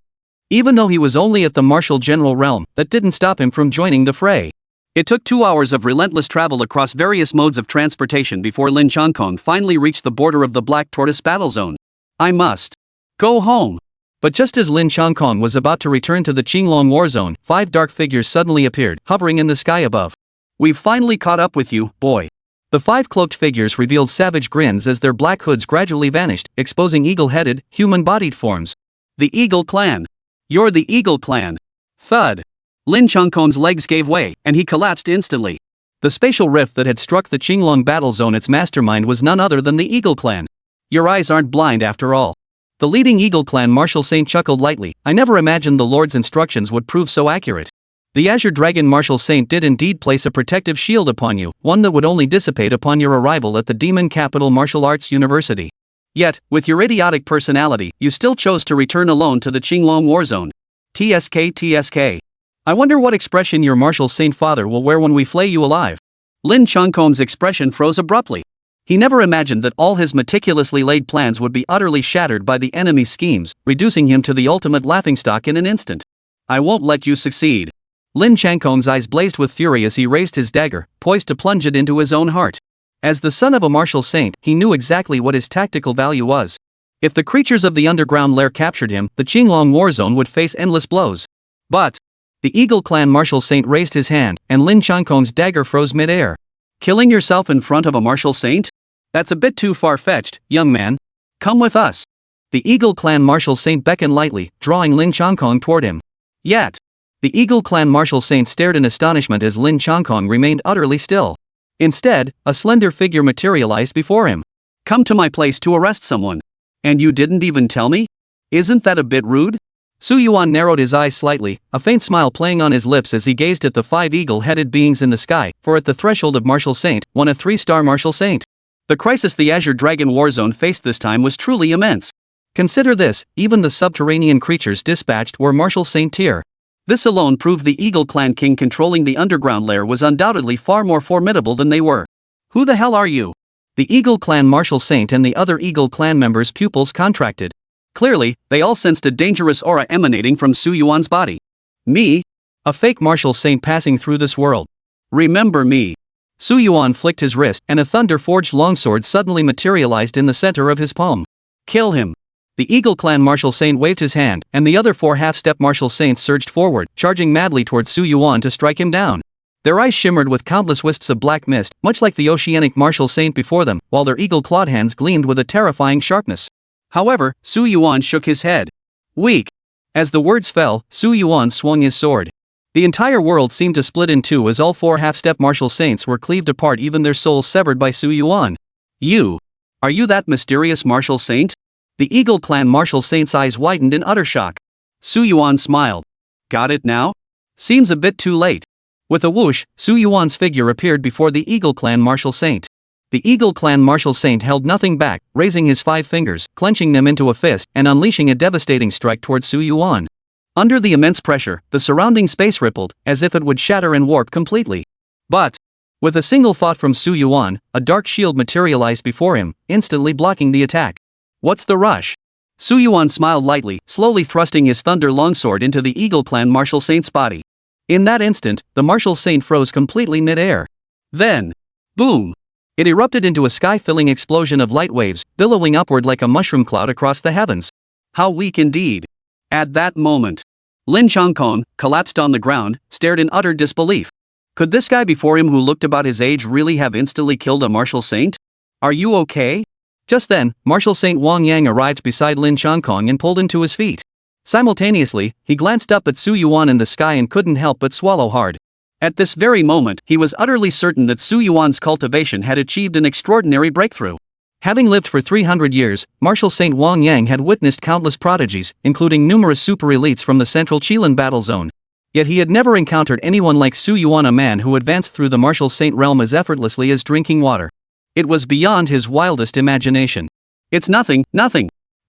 Even though he was only at the martial general realm, that didn't stop him from joining the fray. It took 2 hours of relentless travel across various modes of transportation before Lin Changkong finally reached the border of the Black Tortoise battle zone. I must Go home. But just as Lin Changkong was about to return to the Qinglong war zone, 5 dark figures suddenly appeared, hovering in the sky above. We've finally caught up with you, boy. The 5 cloaked figures revealed savage grins as their black hoods gradually vanished, exposing eagle-headed, human-bodied forms. The Eagle Clan. You're the Eagle Clan. Thud. Lin Changkong's legs gave way, and he collapsed instantly. The spatial rift that had struck the Qinglong battle zone, its mastermind was none other than the Eagle Clan. Your eyes aren't blind after all. The leading Eagle Clan Martial Saint chuckled lightly. I never imagined the Lord's instructions would prove so accurate. The Azure Dragon Martial Saint did indeed place a protective shield upon you, one that would only dissipate upon your arrival at the Demon Capital Martial Arts University. Yet, with your idiotic personality, you still chose to return alone to the Qinglong war zone. TSK. I wonder what expression your Martial Saint father will wear when we flay you alive. Lin Changkong's expression froze abruptly. He never imagined that all his meticulously laid plans would be utterly shattered by the enemy's schemes, reducing him to the ultimate laughingstock in an instant. I won't let you succeed. Lin Changkong's eyes blazed with fury as he raised his dagger, poised to plunge it into his own heart. As the son of a martial saint, he knew exactly what his tactical value was. If the creatures of the underground lair captured him, the Qinglong war zone would face endless blows. But the Eagle Clan Martial Saint raised his hand, and Lin Changkong's dagger froze mid-air. Killing yourself in front of a martial saint? That's a bit too far-fetched, young man. Come with us. The Eagle Clan Martial Saint beckoned lightly, drawing Lin Changkong toward him. Yet, the Eagle Clan Martial Saint stared in astonishment as Lin Changkong remained utterly still. Instead, a slender figure materialized before him. Come to my place to arrest someone. And you didn't even tell me? Isn't that a bit rude? Su Yuan narrowed his eyes slightly, a faint smile playing on his lips as he gazed at the 5 eagle-headed beings in the sky, for at the threshold of Martial Saint, won a 3-star Martial Saint. The crisis the Azure Dragon Warzone faced this time was truly immense. Consider this, even the subterranean creatures dispatched were Martial Saint tier. This alone proved the Eagle Clan king controlling the underground lair was undoubtedly far more formidable than they were. Who the hell are you? The Eagle Clan Martial Saint and the other Eagle Clan members' pupils contracted. Clearly, they all sensed a dangerous aura emanating from Su Yuan's body. Me? A fake Martial Saint passing through this world. Remember me. Su Yuan flicked his wrist, and a thunder-forged longsword suddenly materialized in the center of his palm. Kill him. The Eagle Clan Martial Saint waved his hand, and the other 4 half-step Martial Saints surged forward, charging madly towards Su Yuan to strike him down. Their eyes shimmered with countless wisps of black mist, much like the oceanic Martial Saint before them, while their eagle-clawed hands gleamed with a terrifying sharpness. However, Su Yuan shook his head. Weak. As the words fell, Su Yuan swung his sword. The entire world seemed to split in two as all 4 half-step Martial Saints were cleaved apart, even their souls severed by Su Yuan. You. Are you that mysterious Martial Saint? The Eagle Clan Martial Saint's eyes widened in utter shock. Su Yuan smiled. Got it now? Seems a bit too late. With a whoosh, Su Yuan's figure appeared before the Eagle Clan Martial Saint. The Eagle Clan Martial Saint held nothing back, raising his 5 fingers, clenching them into a fist, and unleashing a devastating strike toward Su Yuan. Under the immense pressure, the surrounding space rippled, as if it would shatter and warp completely. But with a single thought from Su Yuan, a dark shield materialized before him, instantly blocking the attack. What's the rush? Su Yuan smiled lightly, slowly thrusting his thunder longsword into the Eagle Clan Martial Saint's body. In that instant, the Martial Saint froze completely mid-air. Then, boom! It erupted into a sky-filling explosion of light waves, billowing upward like a mushroom cloud across the heavens. How weak indeed. At that moment, Lin Changkong, collapsed on the ground, stared in utter disbelief. Could this guy before him who looked about his age really have instantly killed a Martial Saint? Are you okay? Just then, Martial Saint Wang Yang arrived beside Lin Changkong and pulled him to his feet. Simultaneously, he glanced up at Su Yuan in the sky and couldn't help but swallow hard. At this very moment, he was utterly certain that Su Yuan's cultivation had achieved an extraordinary breakthrough. Having lived for 300 years, Martial Saint Wang Yang had witnessed countless prodigies, including numerous super elites from the central Qilin battle zone. Yet he had never encountered anyone like Su Yuan, a man who advanced through the Martial Saint realm as effortlessly as drinking water. It was beyond his wildest imagination. It's nothing.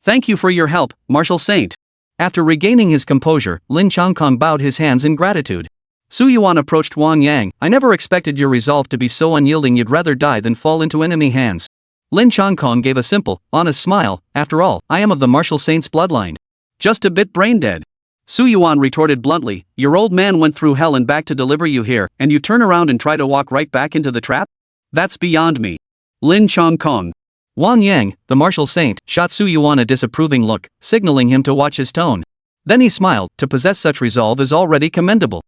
Thank you for your help, Martial Saint. After regaining his composure, Lin Changkong bowed his hands in gratitude. Su Yuan approached Wang Yang. I never expected your resolve to be so unyielding. You'd rather die than fall into enemy hands. Lin Changkong gave a simple, honest smile. After all, I am of the Martial Saint's bloodline. Just a bit brain-dead. Su Yuan retorted bluntly, your old man went through hell and back to deliver you here, and you turn around and try to walk right back into the trap? That's beyond me. Lin Changkong. Wang Yang, the martial saint, shot Su Yuan a disapproving look, signaling him to watch his tone. Then he smiled. To possess such resolve is already commendable.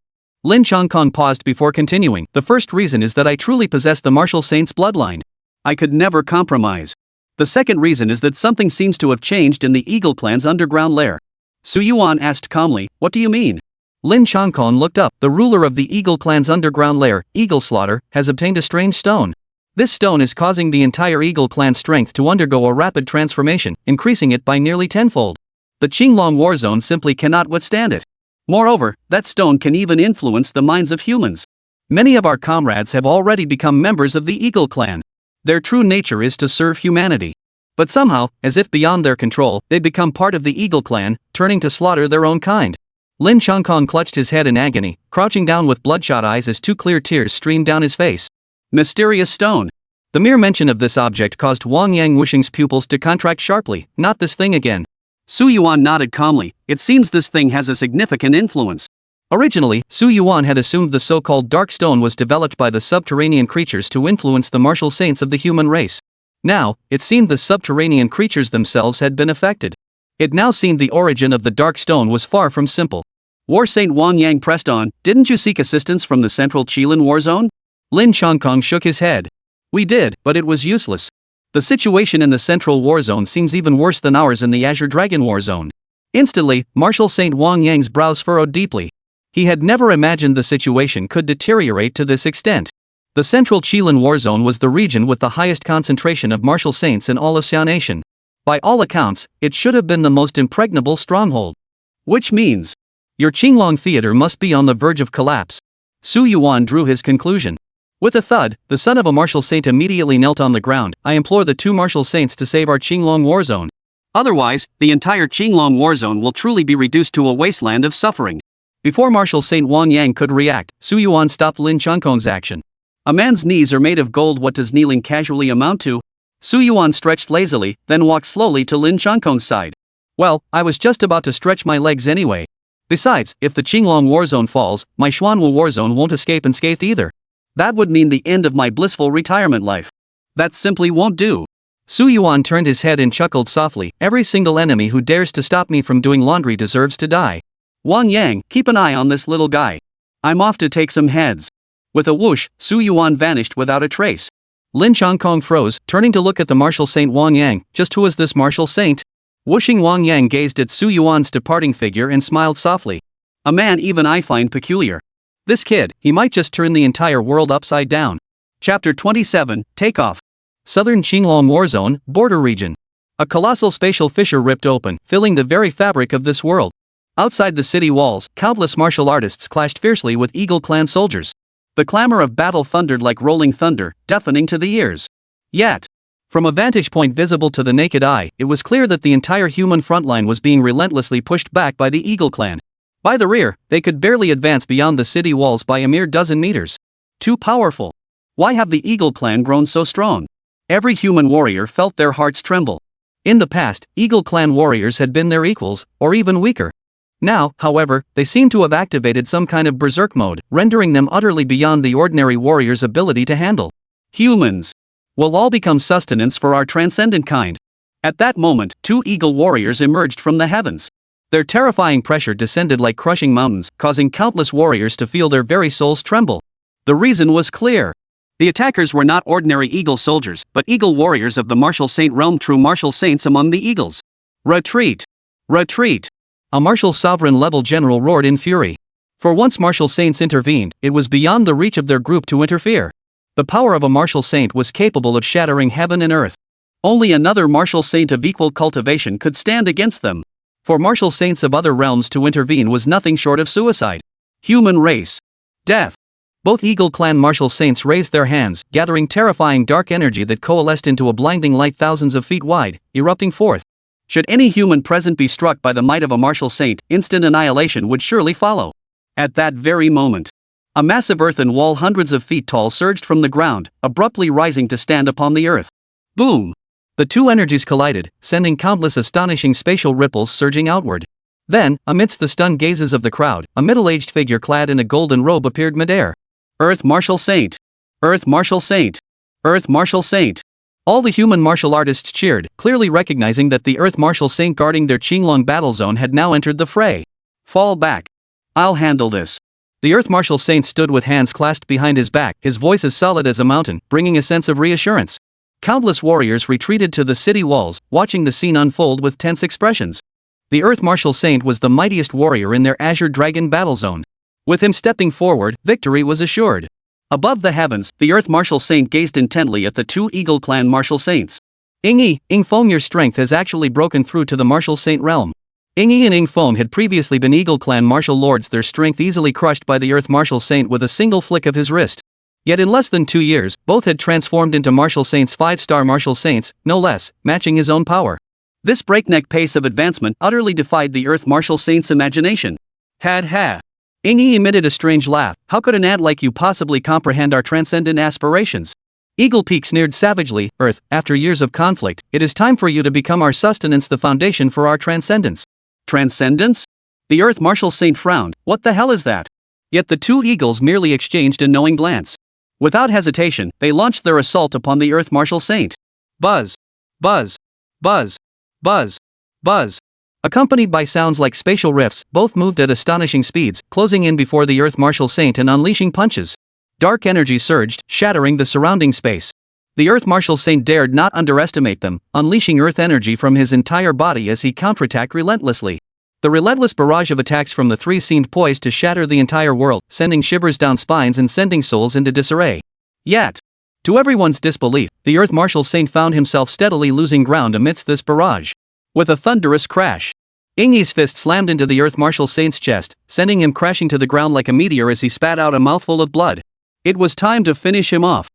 Lin Chongkong paused before continuing. The first reason is that I truly possess the martial saint's bloodline. I could never compromise. The second reason is that something seems to have changed in the Eagle clan's underground lair. Su Yuan asked calmly, "What do you mean?" Lin Chongkong looked up. The ruler of the Eagle clan's underground lair, Eagle Slaughter, has obtained a strange stone. This stone is causing the entire Eagle clan's strength to undergo a rapid transformation, increasing it by nearly tenfold. The Qinglong war zone simply cannot withstand it. Moreover, that stone can even influence the minds of humans. Many of our comrades have already become members of the Eagle clan. Their true nature is to serve humanity. But somehow, as if beyond their control, they become part of the Eagle clan, turning to slaughter their own kind. Lin Chongkong clutched his head in agony, crouching down with bloodshot eyes as two clear tears streamed down his face. Mysterious stone. The mere mention of this object caused Wang Yang Wuxing's pupils to contract sharply. Not this thing again. Su Yuan nodded calmly. It seems this thing has a significant influence. Originally, Su Yuan had assumed the so-called Dark Stone was developed by the subterranean creatures to influence the martial saints of the human race. Now, it seemed the subterranean creatures themselves had been affected. It now seemed the origin of the Dark Stone was far from simple. War Saint Wang Yang pressed on. "Didn't you seek assistance from the Central Qilin War Zone?" Lin Chongkong shook his head. "We did, but it was useless. The situation in the Central War Zone seems even worse than ours in the Azure Dragon War Zone." Instantly, Martial Saint Wang Yang's brows furrowed deeply. He had never imagined the situation could deteriorate to this extent. The Central Qilin War Zone was the region with the highest concentration of martial saints in all of Xianation. By all accounts, it should have been the most impregnable stronghold. Which means, your Qinglong theater must be on the verge of collapse. Su Yuan drew his conclusion. With a thud, the son of a martial saint immediately knelt on the ground. "I implore the two martial saints to save our Qinglong war zone. Otherwise, the entire Qinglong war zone will truly be reduced to a wasteland of suffering." Before Martial Saint Wang Yang could react, Su Yuan stopped Lin Chongkong's action. "A man's knees are made of gold. What does kneeling casually amount to?" Su Yuan stretched lazily, then walked slowly to Lin Chongkong's side. "Well, I was just about to stretch my legs anyway. Besides, if the Qinglong war zone falls, my Xuanwu war zone won't escape unscathed either. That would mean the end of my blissful retirement life. That simply won't do." Su Yuan turned his head and chuckled softly. "Every single enemy who dares to stop me from doing laundry deserves to die. Wang Yang, keep an eye on this little guy. I'm off to take some heads." With a whoosh, Su Yuan vanished without a trace. Lin Chongkong froze, turning to look at the martial saint Wang Yang. Just who is this martial saint? Whooshing, Wang Yang gazed at Su Yuan's departing figure and smiled softly. "A man even I find peculiar. This kid, he might just turn the entire world upside down." Chapter 27, Takeoff. Southern Qinglong War Zone, Border Region. A colossal spatial fissure ripped open, filling the very fabric of this world. Outside the city walls, countless martial artists clashed fiercely with Eagle Clan soldiers. The clamor of battle thundered like rolling thunder, deafening to the ears. Yet, from a vantage point visible to the naked eye, it was clear that the entire human frontline was being relentlessly pushed back by the Eagle Clan. By the rear, they could barely advance beyond the city walls by a mere dozen meters. Too powerful. Why have the Eagle Clan grown so strong? Every human warrior felt their hearts tremble. In the past, Eagle Clan warriors had been their equals, or even weaker. Now, however, they seem to have activated some kind of berserk mode, rendering them utterly beyond the ordinary warrior's ability to handle. Humans will all become sustenance for our transcendent kind. At that moment, two eagle warriors emerged from the heavens. Their terrifying pressure descended like crushing mountains, causing countless warriors to feel their very souls tremble. The reason was clear. The attackers were not ordinary eagle soldiers, but eagle warriors of the martial saint realm, true martial saints among the eagles. "Retreat! Retreat!" A martial sovereign-level general roared in fury. For once martial saints intervened, it was beyond the reach of their group to interfere. The power of a martial saint was capable of shattering heaven and earth. Only another martial saint of equal cultivation could stand against them. For martial saints of other realms to intervene was nothing short of suicide. Human race. Death. Both Eagle Clan martial saints raised their hands, gathering terrifying dark energy that coalesced into a blinding light thousands of feet wide, erupting forth. Should any human present be struck by the might of a martial saint, instant annihilation would surely follow. At that very moment, a massive earthen wall hundreds of feet tall surged from the ground, abruptly rising to stand upon the earth. Boom! The two energies collided, sending countless astonishing spatial ripples surging outward. Then, amidst the stunned gazes of the crowd, a middle-aged figure clad in a golden robe appeared midair. "Earth Martial Saint! Earth Martial Saint! Earth Martial Saint!" All the human martial artists cheered, clearly recognizing that the Earth Martial Saint guarding their Qinglong battle zone had now entered the fray. Fall back. I'll handle this. The Earth Martial Saint stood with hands clasped behind his back, his voice as solid as a mountain, bringing a sense of reassurance. Countless warriors retreated to the city walls, watching the scene unfold with tense expressions. The Earth Martial Saint was the mightiest warrior in their Azure Dragon battle zone. With him stepping forward, victory was assured. Above the heavens, the Earth Martial Saint gazed intently at the two Eagle Clan Martial Saints. Ingfeng, your strength has actually broken through to the Martial Saint realm. Ingyi and Ingfeng had previously been Eagle Clan martial lords, their strength easily crushed by the Earth Martial Saint with a single flick of his wrist. Yet in less than 2 years, both had transformed into Martial Saints, 5-star Martial Saints, no less, matching his own power. This breakneck pace of advancement utterly defied the Earth Martial Saint's imagination. Ha. Ingyi emitted a strange laugh. How could an ad like you possibly comprehend our transcendent aspirations? Eagle Peak sneered savagely. Earth, after years of conflict, it is time for you to become our sustenance, the foundation for our transcendence. Transcendence? The Earth Martial Saint frowned. What the hell is that? Yet the two eagles merely exchanged a knowing glance. Without hesitation, they launched their assault upon the Earth Martial Saint. Buzz. Buzz. Buzz. Buzz. Buzz. Accompanied by sounds like spatial rifts, both moved at astonishing speeds, closing in before the Earth Martial Saint and unleashing punches. Dark energy surged, shattering the surrounding space. The Earth Martial Saint dared not underestimate them, unleashing earth energy from his entire body as he counterattacked relentlessly. The relentless barrage of attacks from the three seemed poised to shatter the entire world, sending shivers down spines and sending souls into disarray. Yet, to everyone's disbelief, the Earth Martial Saint found himself steadily losing ground amidst this barrage. With a thunderous crash, Ingyi's fist slammed into the Earth Martial Saint's chest, sending him crashing to the ground like a meteor as he spat out a mouthful of blood. It was time to finish him off.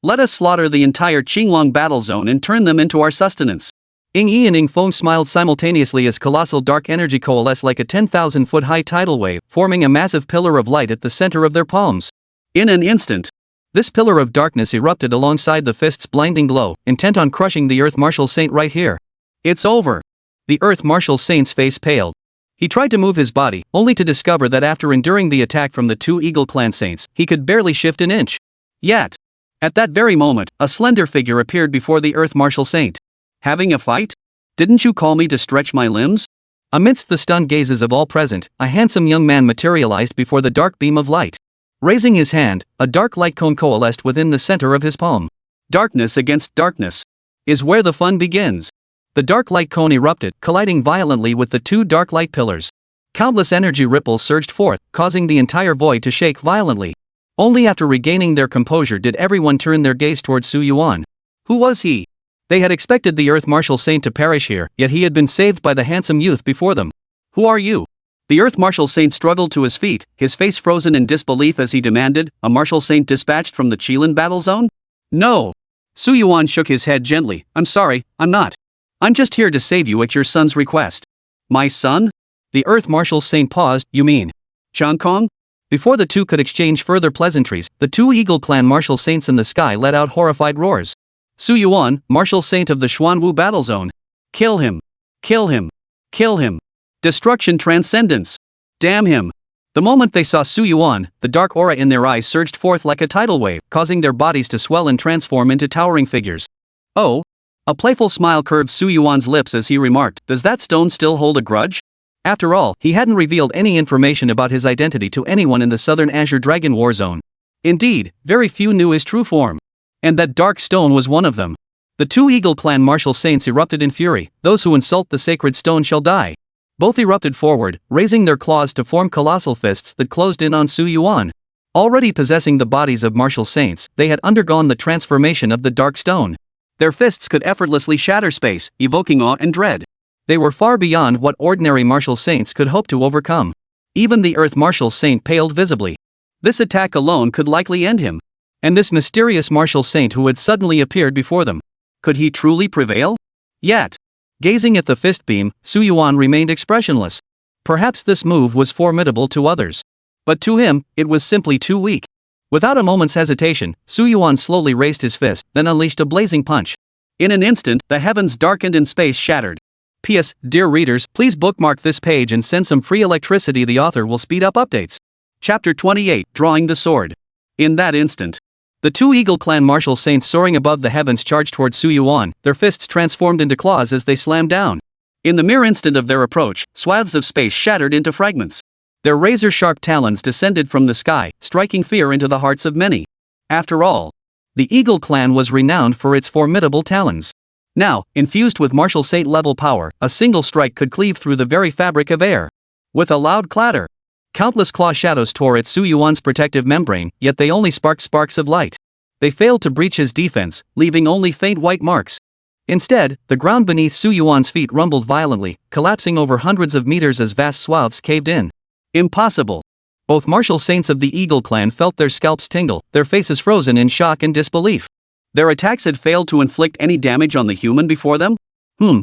Let us slaughter the entire Qinglong battle zone and turn them into our sustenance. Ingyi and Ingfeng smiled simultaneously as colossal dark energy coalesced like a 10,000-foot high tidal wave, forming a massive pillar of light at the center of their palms. In an instant, this pillar of darkness erupted alongside the fist's blinding glow, intent on crushing the Earth Martial Saint right here. It's over. The Earth Martial Saint's face paled. He tried to move his body, only to discover that after enduring the attack from the two Eagle Clan Saints, he could barely shift an inch. Yet, at that very moment, a slender figure appeared before the Earth Martial Saint. Having a fight? Didn't you call me to stretch my limbs? Amidst the stunned gazes of all present, a handsome young man materialized before the dark beam of light. Raising his hand, a dark light cone coalesced within the center of his palm. Darkness against darkness is where the fun begins. The dark light cone erupted, colliding violently with the two dark light pillars. Countless energy ripples surged forth, causing the entire void to shake violently. Only after regaining their composure did everyone turn their gaze towards Su Yuan. Who was he? They had expected the Earth Martial Saint to perish here, yet he had been saved by the handsome youth before them. Who are you? The Earth Martial Saint struggled to his feet, his face frozen in disbelief as he demanded, a Martial Saint dispatched from the Qilin battle zone? No. Su Yuan shook his head gently. I'm sorry, I'm not. I'm just here to save you at your son's request. My son? The Earth Martial Saint paused. You mean Changkong? Before the two could exchange further pleasantries, the two Eagle Clan Martial Saints in the sky let out horrified roars. Su Yuan, Martial Saint of the Xuanwu battle zone. Kill him. Kill him. Kill him. Destruction transcendence. Damn him. The moment they saw Su Yuan, the dark aura in their eyes surged forth like a tidal wave, causing their bodies to swell and transform into towering figures. Oh. A playful smile curved Su Yuan's lips as he remarked, does that stone still hold a grudge? After all, he hadn't revealed any information about his identity to anyone in the Southern Azure Dragon War Zone. Indeed, very few knew his true form. And that dark stone was one of them. The two Eagle Clan Martial Saints erupted in fury. Those who insult the sacred stone shall die. Both erupted forward, raising their claws to form colossal fists that closed in on Su Yuan. Already possessing the bodies of Martial Saints, they had undergone the transformation of the dark stone. Their fists could effortlessly shatter space, evoking awe and dread. They were far beyond what ordinary Martial Saints could hope to overcome. Even the Earth Martial Saint paled visibly. This attack alone could likely end him. And this mysterious Martial Saint who had suddenly appeared before them, could he truly prevail? Yet, gazing at the fist beam, Su Yuan remained expressionless. Perhaps this move was formidable to others. But to him, it was simply too weak. Without a moment's hesitation, Su Yuan slowly raised his fist, then unleashed a blazing punch. In an instant, the heavens darkened and space shattered. P.S. Dear readers, please bookmark this page and send some free electricity. The author will speed up updates. Chapter 28, Drawing the Sword. In that instant, The two Eagle Clan martial saints soaring above the heavens charged toward Su Yuan, their fists transformed into claws as they slammed down. In the mere instant of their approach, swaths of space shattered into fragments. Their razor-sharp talons descended from the sky, striking fear into the hearts of many. After all, the Eagle Clan was renowned for its formidable talons. Now, infused with martial saint-level power, a single strike could cleave through the very fabric of air. With a loud clatter, countless claw shadows tore at Su Yuan's protective membrane, yet they only sparked sparks of light. They failed to breach his defense, leaving only faint white marks. Instead, the ground beneath Su Yuan's feet rumbled violently, collapsing over hundreds of meters as vast swaths caved in. Impossible. Both martial saints of the Eagle Clan felt their scalps tingle, their faces frozen in shock and disbelief. Their attacks had failed to inflict any damage on the human before them?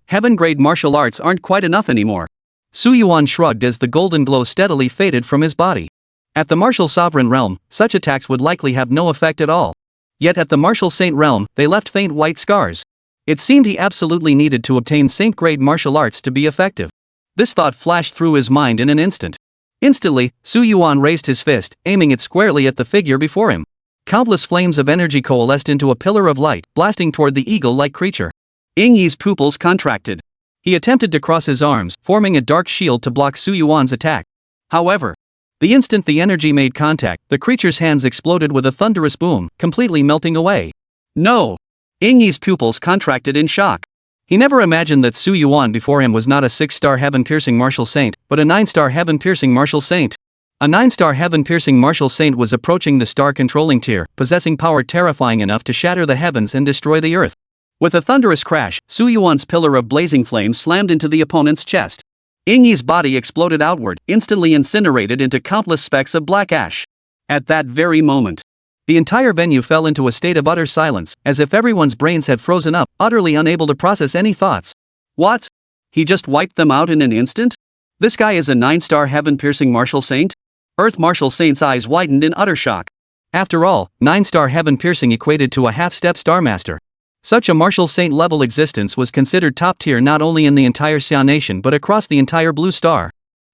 Heaven-grade martial arts aren't quite enough anymore. Su Yuan shrugged as the golden glow steadily faded from his body. At the martial sovereign realm, such attacks would likely have no effect at all. Yet at the martial saint realm, they left faint white scars. It seemed he absolutely needed to obtain saint-grade martial arts to be effective. This thought flashed through his mind in an instant. Instantly, Su Yuan raised his fist, aiming it squarely at the figure before him. Countless flames of energy coalesced into a pillar of light, blasting toward the eagle-like creature. Ying Yi's pupils contracted. He attempted to cross his arms, forming a dark shield to block Su Yuan's attack. However, the instant the energy made contact, the creature's hands exploded with a thunderous boom, completely melting away. No! Ying Yi's pupils contracted in shock. He never imagined that Su Yuan before him was not a 6-star heaven-piercing martial saint, but a 9-star heaven-piercing martial saint. A 9-star heaven-piercing martial saint was approaching the star-controlling tier, possessing power terrifying enough to shatter the heavens and destroy the earth. With a thunderous crash, Su Yuan's pillar of blazing flame slammed into the opponent's chest. Ying Yi's body exploded outward, instantly incinerated into countless specks of black ash. At that very moment, the entire venue fell into a state of utter silence, as if everyone's brains had frozen up, utterly unable to process any thoughts. What? He just wiped them out in an instant? This guy is a 9-star heaven-piercing martial saint? Earth martial saint's eyes widened in utter shock. After all, 9-star heaven-piercing equated to a half-step star master. Such a martial saint-level existence was considered top-tier not only in the entire Xia nation but across the entire Blue Star.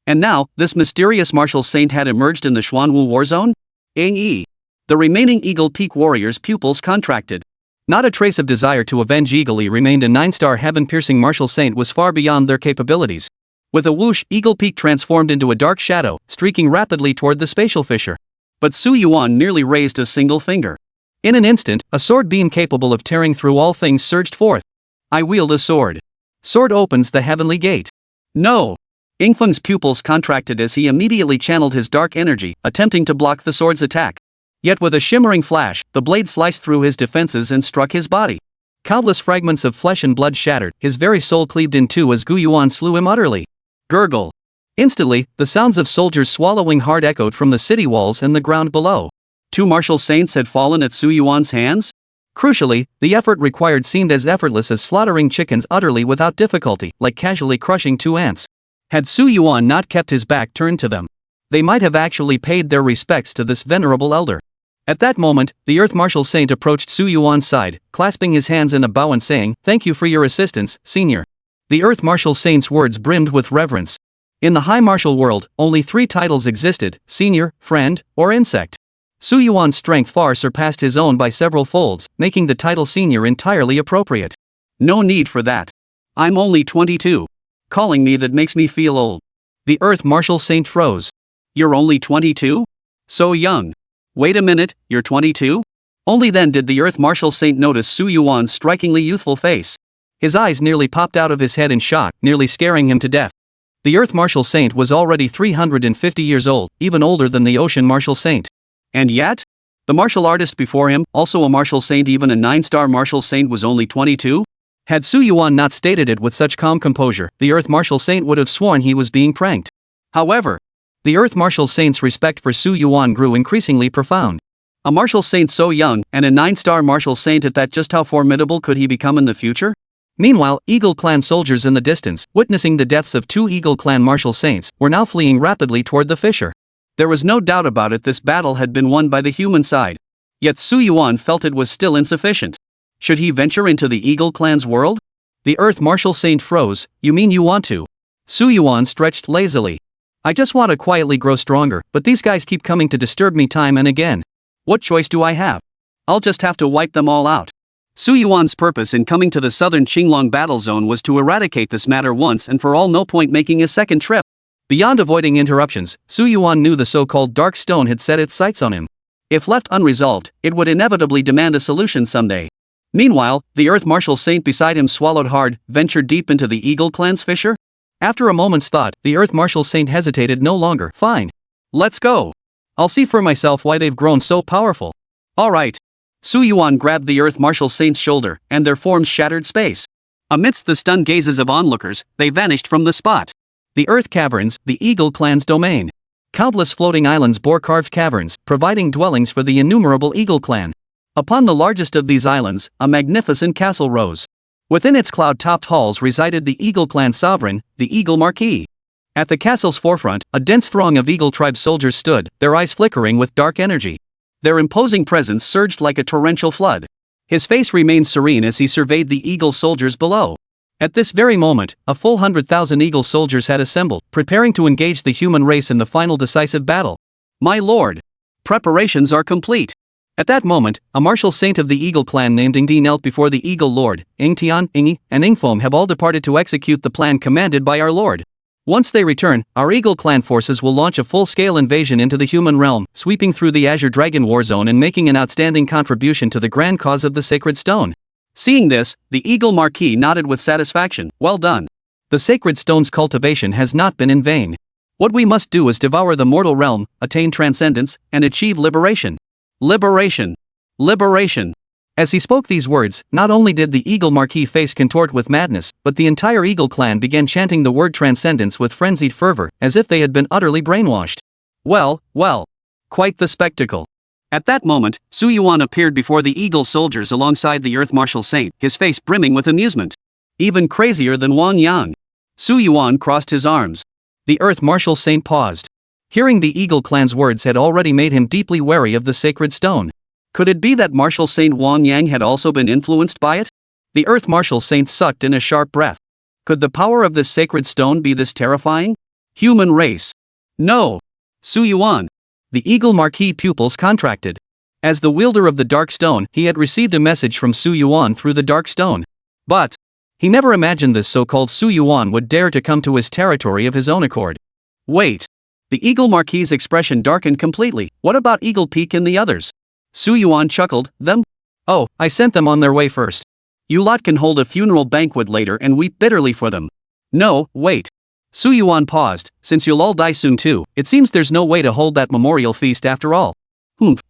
And now, this mysterious martial saint had emerged in the Xuanwu war zone? Ying Yi. The remaining Eagle Peak warriors' pupils contracted. Not a trace of desire to avenge eagerly remained. A 9-star heaven-piercing martial saint was far beyond their capabilities. With a whoosh, Eagle Peak transformed into a dark shadow, streaking rapidly toward the spatial fissure. But Su Yuan merely raised a single finger. In an instant, a sword beam capable of tearing through all things surged forth. I wield a sword. Sword opens the heavenly gate. No! Yingfeng's pupils contracted as he immediately channeled his dark energy, attempting to block the sword's attack. Yet with a shimmering flash, the blade sliced through his defenses and struck his body. Countless fragments of flesh and blood shattered, his very soul cleaved in two as Gu Yuan slew him utterly. Gurgle. Instantly, the sounds of soldiers swallowing hard echoed from the city walls and the ground below. 2 martial saints had fallen at Su Yuan's hands? Crucially, the effort required seemed as effortless as slaughtering chickens utterly without difficulty, like casually crushing 2 ants. Had Su Yuan not kept his back turned to them, they might have actually paid their respects to this venerable elder. At that moment, the Earth Martial Saint approached Su Yuan's side, clasping his hands in a bow and saying, "Thank you for your assistance, Senior." The Earth Martial Saint's words brimmed with reverence. In the High Martial world, only 3 titles existed: Senior, Friend, or Insect. Su Yuan's strength far surpassed his own by several folds, making the title Senior entirely appropriate. No need for that. I'm only 22. Calling me that makes me feel old. The Earth Martial Saint froze. You're only 22? So young. Wait a minute, you're 22? Only then did the Earth Martial Saint notice Su Yuan's strikingly youthful face. His eyes nearly popped out of his head in shock, nearly scaring him to death. The Earth Martial Saint was already 350 years old, even older than the Ocean Martial Saint. And yet? The martial artist before him, also a martial saint, even a 9-star martial saint, was only 22? Had Su Yuan not stated it with such calm composure, the Earth Martial Saint would have sworn he was being pranked. However, the Earth Martial Saint's respect for Su Yuan grew increasingly profound. A martial saint so young, and a 9-star martial saint at that, just how formidable could he become in the future? Meanwhile, Eagle Clan soldiers in the distance, witnessing the deaths of 2 Eagle Clan martial saints, were now fleeing rapidly toward the fissure. There was no doubt about it, this battle had been won by the human side. Yet Su Yuan felt it was still insufficient. Should he venture into the Eagle Clan's world? The Earth Martial Saint froze. You mean you want to? Su Yuan stretched lazily. I just want to quietly grow stronger, but these guys keep coming to disturb me time and again. What choice do I have? I'll just have to wipe them all out. Su Yuan's purpose in coming to the southern Qinglong battle zone was to eradicate this matter once and for all, no point making a second trip. Beyond avoiding interruptions, Su Yuan knew the so-called Dark Stone had set its sights on him. If left unresolved, it would inevitably demand a solution someday. Meanwhile, the Earth Martial Saint beside him swallowed hard, ventured deep into the Eagle Clan's fissure. After a moment's thought, the Earth Martial Saint hesitated no longer. Fine. Let's go. I'll see for myself why they've grown so powerful. Alright. Su Yuan grabbed the Earth Martial Saint's shoulder, and their forms shattered space. Amidst the stunned gazes of onlookers, they vanished from the spot. The Earth Caverns, the Eagle Clan's domain. Countless floating islands bore carved caverns, providing dwellings for the innumerable Eagle Clan. Upon the largest of these islands, a magnificent castle rose. Within its cloud-topped halls resided the Eagle Clan sovereign, the Eagle Marquis. At the castle's forefront, a dense throng of Eagle Tribe soldiers stood, their eyes flickering with dark energy. Their imposing presence surged like a torrential flood. His face remained serene as he surveyed the Eagle soldiers below. At this very moment, a full 100,000 Eagle soldiers had assembled, preparing to engage the human race in the final decisive battle. My lord! Preparations are complete. At that moment, a martial saint of the Eagle Clan named Ingdi knelt before the Eagle Lord. Ingtian, Ingi, and Ingfom have all departed to execute the plan commanded by our Lord. Once they return, our Eagle Clan forces will launch a full-scale invasion into the human realm, sweeping through the Azure Dragon War Zone and making an outstanding contribution to the grand cause of the Sacred Stone. Seeing this, the Eagle Marquis nodded with satisfaction. Well done. The Sacred Stone's cultivation has not been in vain. What we must do is devour the mortal realm, attain transcendence, and achieve liberation. Liberation. Liberation. As he spoke these words, not only did the Eagle Marquis face contort with madness, but the entire Eagle Clan began chanting the word transcendence with frenzied fervor, as if they had been utterly brainwashed. Well, quite the spectacle. At that moment, Su Yuan appeared before the Eagle soldiers alongside the Earth Martial Saint, his face brimming with amusement. Even crazier than Wang Yang. Su Yuan crossed his arms. The Earth Martial Saint paused. Hearing the Eagle Clan's words had already made him deeply wary of the Sacred Stone. Could it be that Martial Saint Wang Yang had also been influenced by it? The Earth Martial Saint sucked in a sharp breath. Could the power of this Sacred Stone be this terrifying? Human race. No. Su Yuan. The Eagle Marquis pupils contracted. As the wielder of the Dark Stone, he had received a message from Su Yuan through the Dark Stone. But he never imagined this so-called Su Yuan would dare to come to his territory of his own accord. Wait. The Eagle Marquis' expression darkened completely. What about Eagle Peak and the others? Su Yuan chuckled. Them? Oh, I sent them on their way first. You lot can hold a funeral banquet later and weep bitterly for them. No, wait. Su Yuan paused. Since you'll all die soon too, it seems there's no way to hold that memorial feast after all.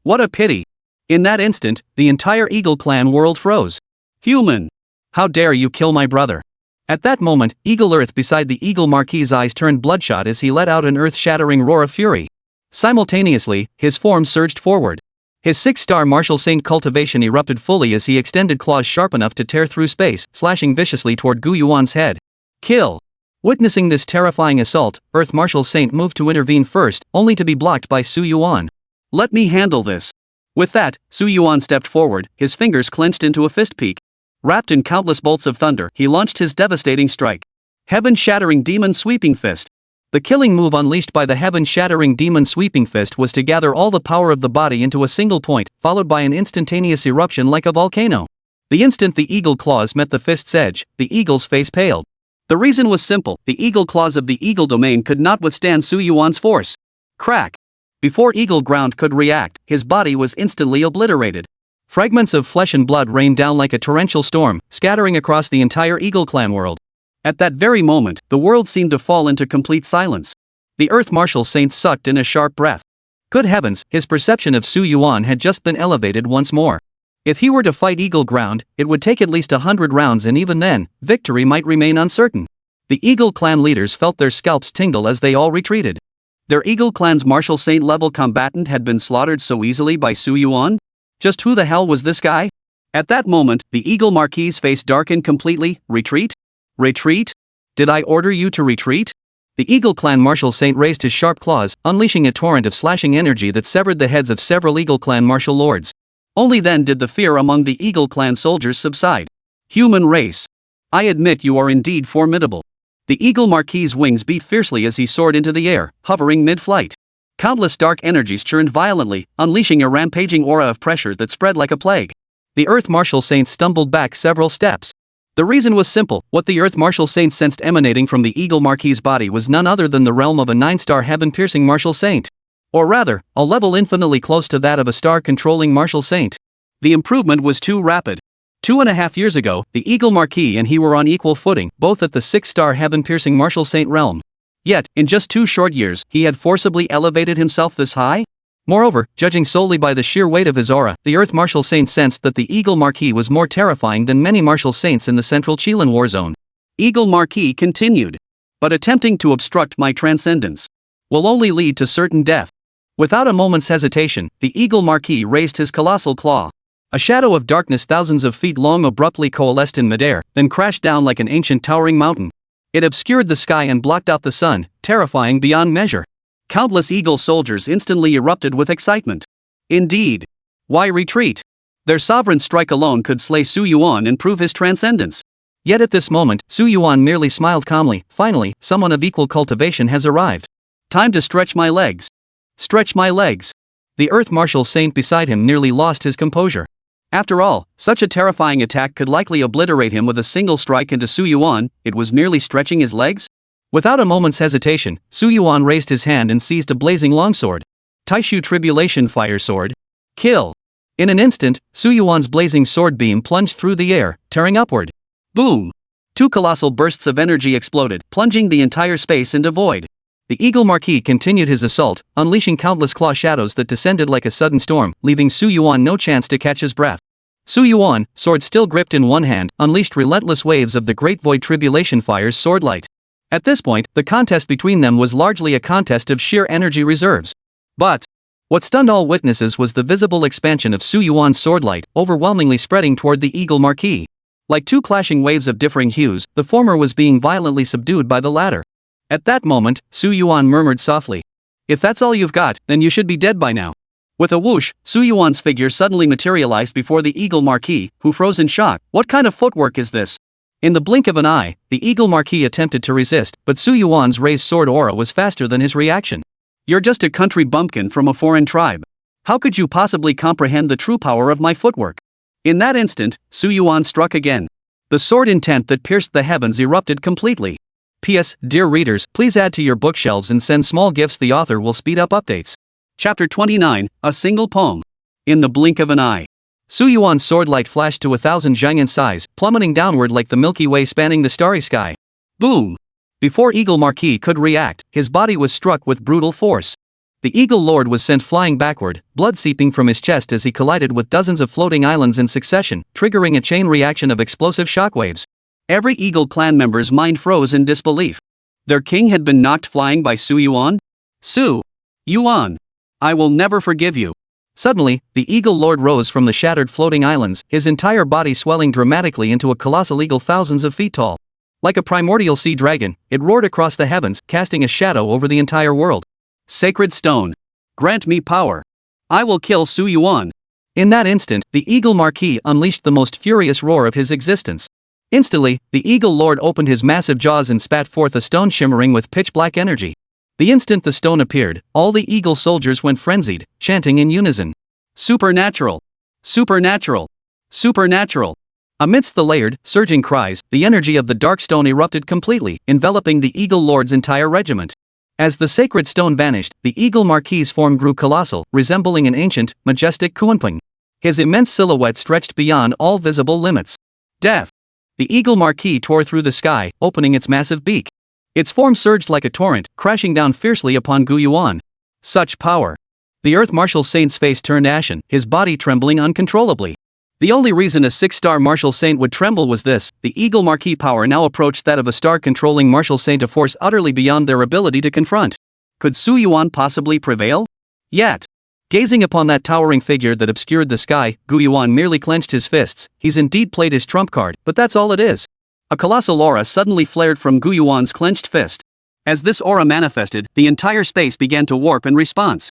What a pity. In that instant, the entire Eagle Clan world froze. Human! How dare you kill my brother? At that moment, Eagle Earth beside the Eagle Marquis' eyes turned bloodshot as he let out an earth-shattering roar of fury. Simultaneously, his form surged forward. His 6-star Martial Saint cultivation erupted fully as he extended claws sharp enough to tear through space, slashing viciously toward Gu Yuan's head. Kill! Witnessing this terrifying assault, Earth Martial Saint moved to intervene first, only to be blocked by Su Yuan. Let me handle this. With that, Su Yuan stepped forward, his fingers clenched into a fist peak. Wrapped in countless bolts of thunder, he launched his devastating strike. Heaven-shattering Demon Sweeping Fist. The killing move unleashed by the heaven-shattering Demon Sweeping Fist was to gather all the power of the body into a single point, followed by an instantaneous eruption like a volcano. The instant the eagle claws met the fist's edge, the eagle's face paled. The reason was simple: the eagle claws of the eagle domain could not withstand Su Yuan's force. Crack! Before Eagle Ground could react, his body was instantly obliterated. Fragments of flesh and blood rained down like a torrential storm, scattering across the entire Eagle Clan world. At that very moment, the world seemed to fall into complete silence. The Earth Martial Saint sucked in a sharp breath. Good heavens, his perception of Su Yuan had just been elevated once more. If he were to fight Eagle Ground, it would take at least 100 rounds, and even then, victory might remain uncertain. The Eagle Clan leaders felt their scalps tingle as they all retreated. Their Eagle Clan's Martial Saint level combatant had been slaughtered so easily by Su Yuan? Just who the hell was this guy? At that moment, the Eagle Marquis' face darkened completely. Retreat? Retreat? Did I order you to retreat? The Eagle Clan Martial Saint raised his sharp claws, unleashing a torrent of slashing energy that severed the heads of several Eagle Clan martial lords. Only then did the fear among the Eagle Clan soldiers subside. Human race. I admit you are indeed formidable. The Eagle Marquis' wings beat fiercely as he soared into the air, hovering mid-flight. Countless dark energies churned violently, unleashing a rampaging aura of pressure that spread like a plague. The Earth Martial Saints stumbled back several steps. The reason was simple: what the Earth Martial Saints sensed emanating from the Eagle Marquis's body was none other than the realm of a 9-star heaven-piercing Martial Saint. Or rather, a level infinitely close to that of a star-controlling Martial Saint. The improvement was too rapid. 2.5 years ago, the Eagle Marquis and he were on equal footing, both at the 6-star heaven-piercing Martial Saint realm. Yet, in just 2 short years, he had forcibly elevated himself this high? Moreover, judging solely by the sheer weight of his aura, the Earth Martial Saint sensed that the Eagle Marquis was more terrifying than many Martial Saints in the central Qilin war zone. Eagle Marquis continued. But attempting to obstruct my transcendence will only lead to certain death. Without a moment's hesitation, the Eagle Marquis raised his colossal claw. A shadow of darkness thousands of feet long abruptly coalesced in midair, then crashed down like an ancient towering mountain. It obscured the sky and blocked out the sun, terrifying beyond measure. Countless Eagle soldiers instantly erupted with excitement. Indeed. Why retreat? Their sovereign's strike alone could slay Su Yuan and prove his transcendence. Yet at this moment, Su Yuan merely smiled calmly. Finally, someone of equal cultivation has arrived. Time to stretch my legs. Stretch my legs. The Earth Martial Saint beside him nearly lost his composure. After all, such a terrifying attack could likely obliterate him with a single strike into Su Yuan. It was merely stretching his legs? Without a moment's hesitation, Su Yuan raised his hand and seized a blazing longsword. Taishu Tribulation Fire Sword. Kill. In an instant, Su Yuan's blazing sword beam plunged through the air, tearing upward. Boom! 2 colossal bursts of energy exploded, plunging the entire space into void. The Eagle Marquis continued his assault, unleashing countless claw shadows that descended like a sudden storm, leaving Su Yuan no chance to catch his breath. Su Yuan, sword still gripped in one hand, unleashed relentless waves of the Great Void Tribulation Fire's swordlight. At this point, the contest between them was largely a contest of sheer energy reserves. But what stunned all witnesses was the visible expansion of Su Yuan's swordlight, overwhelmingly spreading toward the Eagle Marquis. Like 2 clashing waves of differing hues, the former was being violently subdued by the latter. At that moment, Su Yuan murmured softly. If that's all you've got, then you should be dead by now. With a whoosh, Su Yuan's figure suddenly materialized before the Eagle Marquis, who froze in shock. What kind of footwork is this? In the blink of an eye, the Eagle Marquis attempted to resist, but Su Yuan's raised sword aura was faster than his reaction. You're just a country bumpkin from a foreign tribe. How could you possibly comprehend the true power of my footwork? In that instant, Su Yuan struck again. The sword intent that pierced the heavens erupted completely. P.S. Dear readers, please add to your bookshelves and send small gifts. The author will speed up updates. Chapter 29, A Single Poem. In the blink of an eye. Su Yuan's swordlight flashed to 1,000 zhang in size, plummeting downward like the Milky Way spanning the starry sky. Boom! Before Eagle Marquis could react, his body was struck with brutal force. The Eagle Lord was sent flying backward, blood seeping from his chest as he collided with dozens of floating islands in succession, triggering a chain reaction of explosive shockwaves. Every Eagle clan member's mind froze in disbelief. Their king had been knocked flying by Su Yuan? Su Yuan! I will never forgive you. Suddenly, the Eagle Lord rose from the shattered floating islands, his entire body swelling dramatically into a colossal eagle thousands of feet tall. Like a primordial sea dragon, it roared across the heavens, casting a shadow over the entire world. Sacred stone. Grant me power. I will kill Su Yuan. In that instant, the Eagle Marquis unleashed the most furious roar of his existence. Instantly, the Eagle Lord opened his massive jaws and spat forth a stone shimmering with pitch-black energy. The instant the stone appeared, all the Eagle soldiers went frenzied, chanting in unison. Supernatural! Supernatural! Supernatural! Amidst the layered, surging cries, the energy of the dark stone erupted completely, enveloping the Eagle Lord's entire regiment. As the sacred stone vanished, the Eagle Marquis's form grew colossal, resembling an ancient, majestic Kunpeng. His immense silhouette stretched beyond all visible limits. Death! The Eagle Marquis tore through the sky, opening its massive beak. Its form surged like a torrent, crashing down fiercely upon Gu Yuan. Such power! The Earth Martial Saint's face turned ashen, his body trembling uncontrollably. The only reason a 6-star Martial Saint would tremble was this: the Eagle Marquis power now approached that of a star-controlling Martial Saint, a force utterly beyond their ability to confront. Could Su Yuan possibly prevail? Yet. Gazing upon that towering figure that obscured the sky, Gu Yuan merely clenched his fists. He's indeed played his trump card, but that's all it is. A colossal aura suddenly flared from Gu Yuan's clenched fist. As this aura manifested, the entire space began to warp in response.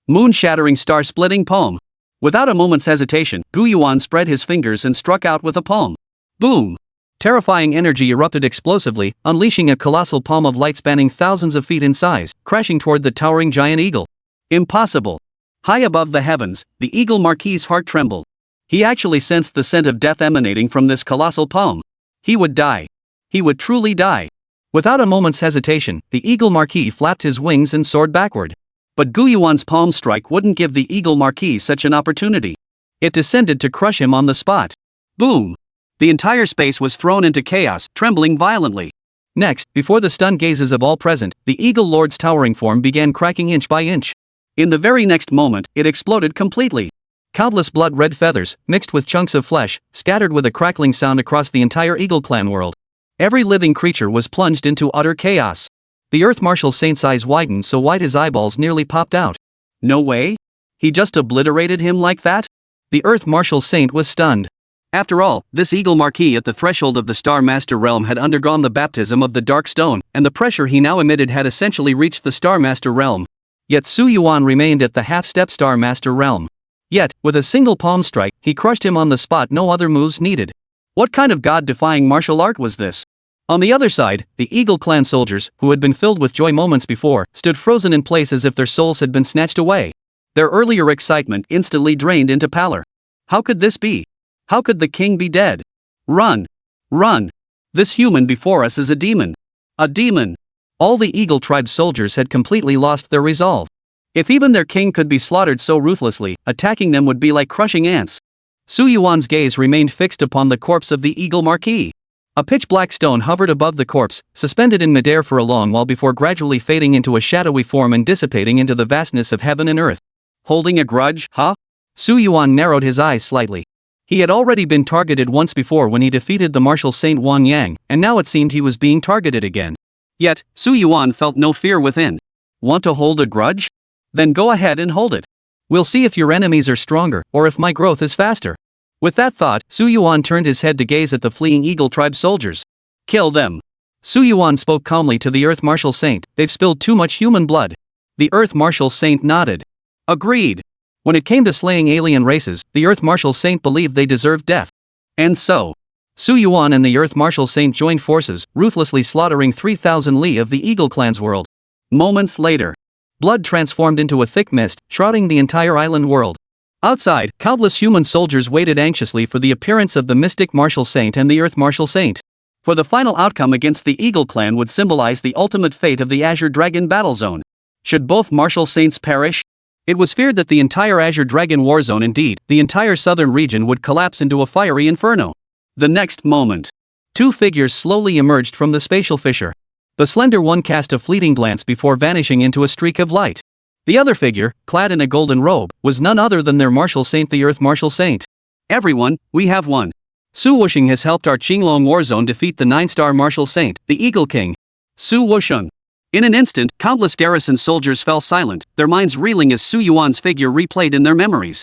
Moon-shattering, star-splitting poem. Without a moment's hesitation, Gu Yuan spread his fingers and struck out with a palm. Boom! Terrifying energy erupted explosively, unleashing a colossal palm of light spanning thousands of feet in size, crashing toward the towering giant eagle. Impossible. High above the heavens, the Eagle Marquis's heart trembled. He actually sensed the scent of death emanating from this colossal palm. He would die. He would truly die. Without a moment's hesitation, the Eagle Marquis flapped his wings and soared backward. But Guyuan's palm strike wouldn't give the Eagle Marquis such an opportunity. It descended to crush him on the spot. Boom! The entire space was thrown into chaos, trembling violently. Next, before the stunned gazes of all present, the Eagle Lord's towering form began cracking inch by inch. In the very next moment, it exploded completely. Countless blood-red feathers, mixed with chunks of flesh, scattered with a crackling sound across the entire Eagle Clan world. Every living creature was plunged into utter chaos. The Earth Marshal Saint's eyes widened so wide his eyeballs nearly popped out. No way? He just obliterated him like that? The Earth Marshal Saint was stunned. After all, this Eagle Marquis at the threshold of the Star Master realm had undergone the baptism of the Dark Stone, and the pressure he now emitted had essentially reached the Star Master realm. Yet Su Yuan remained at the half-step Star Master realm. Yet, with a single palm strike, he crushed him on the spot, no other moves needed. What kind of god-defying martial art was this? On the other side, the Eagle Clan soldiers, who had been filled with joy moments before, stood frozen in place as if their souls had been snatched away. Their earlier excitement instantly drained into pallor. How could this be? How could the king be dead? Run! Run! This human before us is a demon. A demon! All the Eagle Tribe soldiers had completely lost their resolve. If even their king could be slaughtered so ruthlessly, attacking them would be like crushing ants. Su Yuan's gaze remained fixed upon the corpse of the Eagle Marquis. A pitch-black stone hovered above the corpse, suspended in midair for a long while before gradually fading into a shadowy form and dissipating into the vastness of heaven and earth. Holding a grudge, huh? Su Yuan narrowed his eyes slightly. He had already been targeted once before when he defeated the Martial Saint Wang Yang, and now it seemed he was being targeted again. Yet, Su Yuan felt no fear within. Want to hold a grudge? Then go ahead and hold it. We'll see if your enemies are stronger, or if my growth is faster. With that thought, Su Yuan turned his head to gaze at the fleeing Eagle Tribe soldiers. Kill them. Su Yuan spoke calmly to the Earth Martial Saint. They've spilled too much human blood. The Earth Martial Saint nodded. Agreed. When it came to slaying alien races, the Earth Martial Saint believed they deserved death. And so, Su Yuan and the Earth Martial Saint joined forces, ruthlessly slaughtering 3,000 li of the Eagle Clan's world. Moments later, blood transformed into a thick mist, shrouding the entire island world. Outside, countless human soldiers waited anxiously for the appearance of the Mystic Martial Saint and the Earth Martial Saint. For the final outcome against the Eagle Clan would symbolize the ultimate fate of the Azure Dragon battle zone. Should both Martial Saints perish? It was feared that the entire Azure Dragon war zone, indeed, the entire southern region, would collapse into a fiery inferno. The next moment, two figures slowly emerged from the spatial fissure. The slender one cast a fleeting glance before vanishing into a streak of light. The other figure, clad in a golden robe, was none other than their Martial Saint, the Earth Martial Saint. Everyone, we have won. Su Wusheng has helped our Qinglong war zone defeat the 9-star Martial Saint, the Eagle King. Su Wusheng. In an instant, countless garrison soldiers fell silent, their minds reeling as Su Yuan's figure replayed in their memories.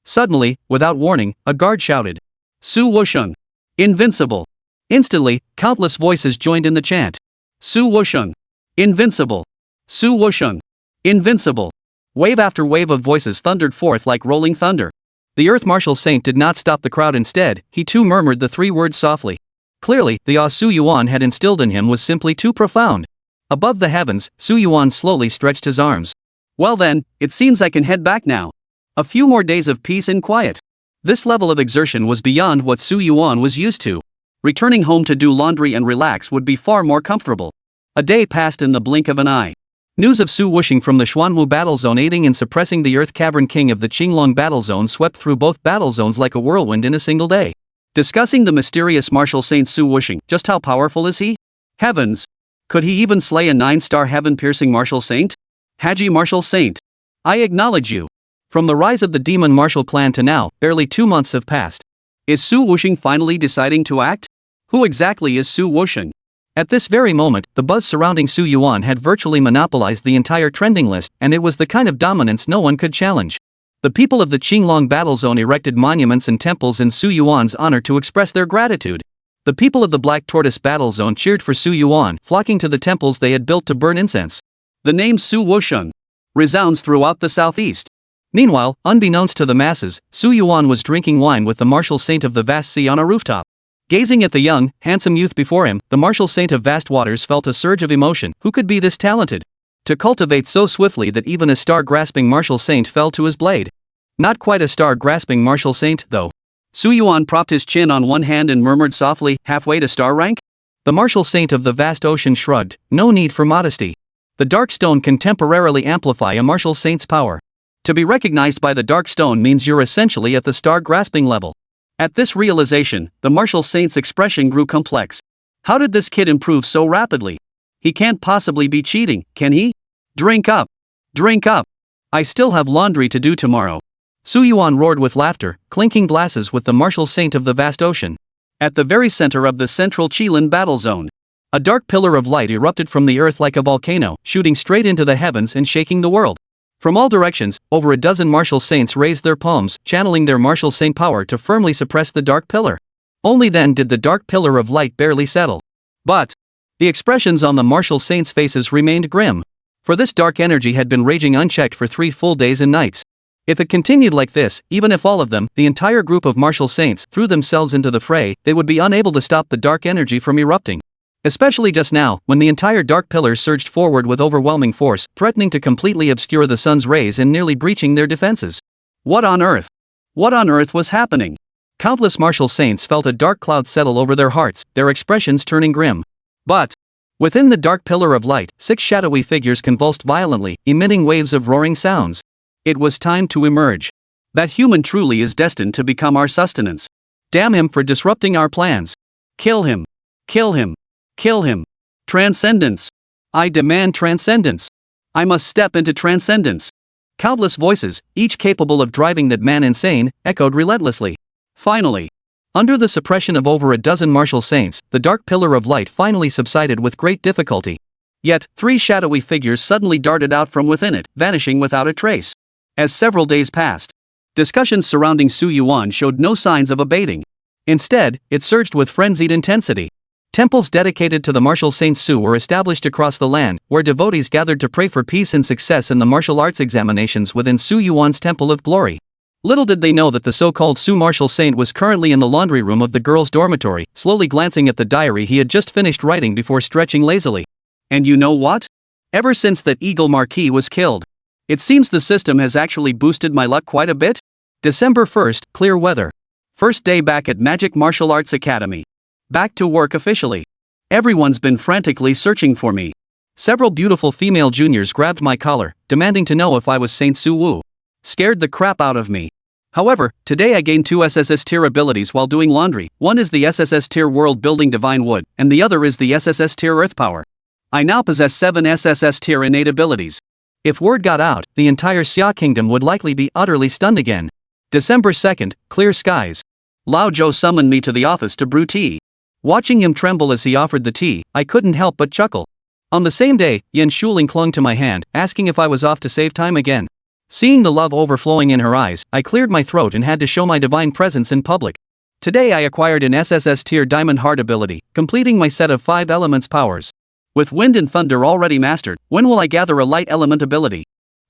Suddenly, without warning, a guard shouted, Su Wusheng. Invincible. Instantly, countless voices joined in the chant. Su Wusheng. Invincible. Su Wusheng. Invincible. Wave after wave of voices thundered forth like rolling thunder. The Earth Martial Saint did not stop the crowd. Instead, he too murmured the three words softly. Clearly, the awe Su Yuan had instilled in him was simply too profound. Above the heavens, Su Yuan slowly stretched his arms. Well then, it seems I can head back now. A few more days of peace and quiet. This level of exertion was beyond what Su Yuan was used to. Returning home to do laundry and relax would be far more comfortable. A day passed in the blink of an eye. News of Su Wusheng from the Xuanwu battle zone aiding in suppressing the Earth Cavern King of the Qinglong battle zone swept through both battle zones like a whirlwind in a single day. Discussing the mysterious Martial Saint Su Wusheng, just how powerful is he? Heavens! Could he even slay a 9-star heaven-piercing Martial Saint? Haji Martial Saint, I acknowledge you. From the rise of the Demon Martial clan to now, barely 2 months have passed. Is Su Wusheng finally deciding to act? Who exactly is Su Wusheng? At this very moment, the buzz surrounding Su Yuan had virtually monopolized the entire trending list, and it was the kind of dominance no one could challenge. The people of the Qinglong battle zone erected monuments and temples in Su Yuan's honor to express their gratitude. The people of the Black Tortoise battle zone cheered for Su Yuan, flocking to the temples they had built to burn incense. The name Su Wusheng resounds throughout the southeast. Meanwhile, unbeknownst to the masses, Su Yuan was drinking wine with the Martial Saint of the Vast Sea on a rooftop. Gazing at the young, handsome youth before him, the Martial Saint of Vast Waters felt a surge of emotion. Who could be this talented? To cultivate so swiftly that even a star-grasping martial saint fell to his blade. Not quite a star-grasping martial saint, though. Su Yuan propped his chin on one hand and murmured softly, halfway to star rank? The martial saint of the vast ocean shrugged, no need for modesty. The dark stone can temporarily amplify a martial saint's power. To be recognized by the dark stone means you're essentially at the star-grasping level. At this realization, the martial saint's expression grew complex. How did this kid improve so rapidly? He can't possibly be cheating, can he? Drink up. Drink up. I still have laundry to do tomorrow. Su Yuan roared with laughter, clinking glasses with the martial saint of the vast ocean. At the very center of the central Qilin battle zone, a dark pillar of light erupted from the earth like a volcano, shooting straight into the heavens and shaking the world. From all directions, over a dozen martial saints raised their palms, channeling their martial saint power to firmly suppress the dark pillar. Only then did the dark pillar of light barely settle. But the expressions on the martial saints' faces remained grim. For this dark energy had been raging unchecked for 3 full days and nights. If it continued like this, even if all of them, the entire group of martial saints, threw themselves into the fray, they would be unable to stop the dark energy from erupting. Especially just now, when the entire dark pillar surged forward with overwhelming force, threatening to completely obscure the sun's rays and nearly breaching their defenses. What on earth? What on earth was happening? Countless martial saints felt a dark cloud settle over their hearts, their expressions turning grim. But within the dark pillar of light, 6 shadowy figures convulsed violently, emitting waves of roaring sounds. It was time to emerge. That human truly is destined to become our sustenance. Damn him for disrupting our plans. Kill him. Kill him. Kill him. Transcendence. I demand transcendence. I must step into transcendence. Countless voices, each capable of driving that man insane, echoed relentlessly. Finally, under the suppression of over a dozen martial saints, the dark pillar of light finally subsided with great difficulty. Yet, 3 shadowy figures suddenly darted out from within it, vanishing without a trace. As several days passed, discussions surrounding Su Yuan showed no signs of abating. Instead, it surged with frenzied intensity. Temples dedicated to the martial saint Su were established across the land, where devotees gathered to pray for peace and success in the martial arts examinations within Su Yuan's Temple of Glory. Little did they know that the so-called Su martial saint was currently in the laundry room of the girls' dormitory, slowly glancing at the diary he had just finished writing before stretching lazily. And you know what? Ever since that Eagle Marquis was killed, it seems the system has actually boosted my luck quite a bit. December 1st, clear weather. First day back at Magic Martial Arts Academy. Back to work officially. Everyone's been frantically searching for me. Several beautiful female juniors grabbed my collar, demanding to know if I was Saint Su Wu. Scared the crap out of me. However, today I gained 2 SSS tier abilities while doing laundry. One is the SSS tier World Building Divine Wood, and the other is the SSS tier Earth Power. I now possess 7 SSS tier innate abilities. If word got out, the entire Xia Kingdom would likely be utterly stunned again. December 2nd, clear skies. Lao Zhou summoned me to the office to brew tea. Watching him tremble as he offered the tea, I couldn't help but chuckle. On the same day, Yan Shuling clung to my hand, asking if I was off to save time again. Seeing the love overflowing in her eyes, I cleared my throat and had to show my divine presence in public. Today I acquired an SSS tier Diamond Heart ability, completing my set of 5 elements powers. With wind and thunder already mastered, when will I gather a light element ability?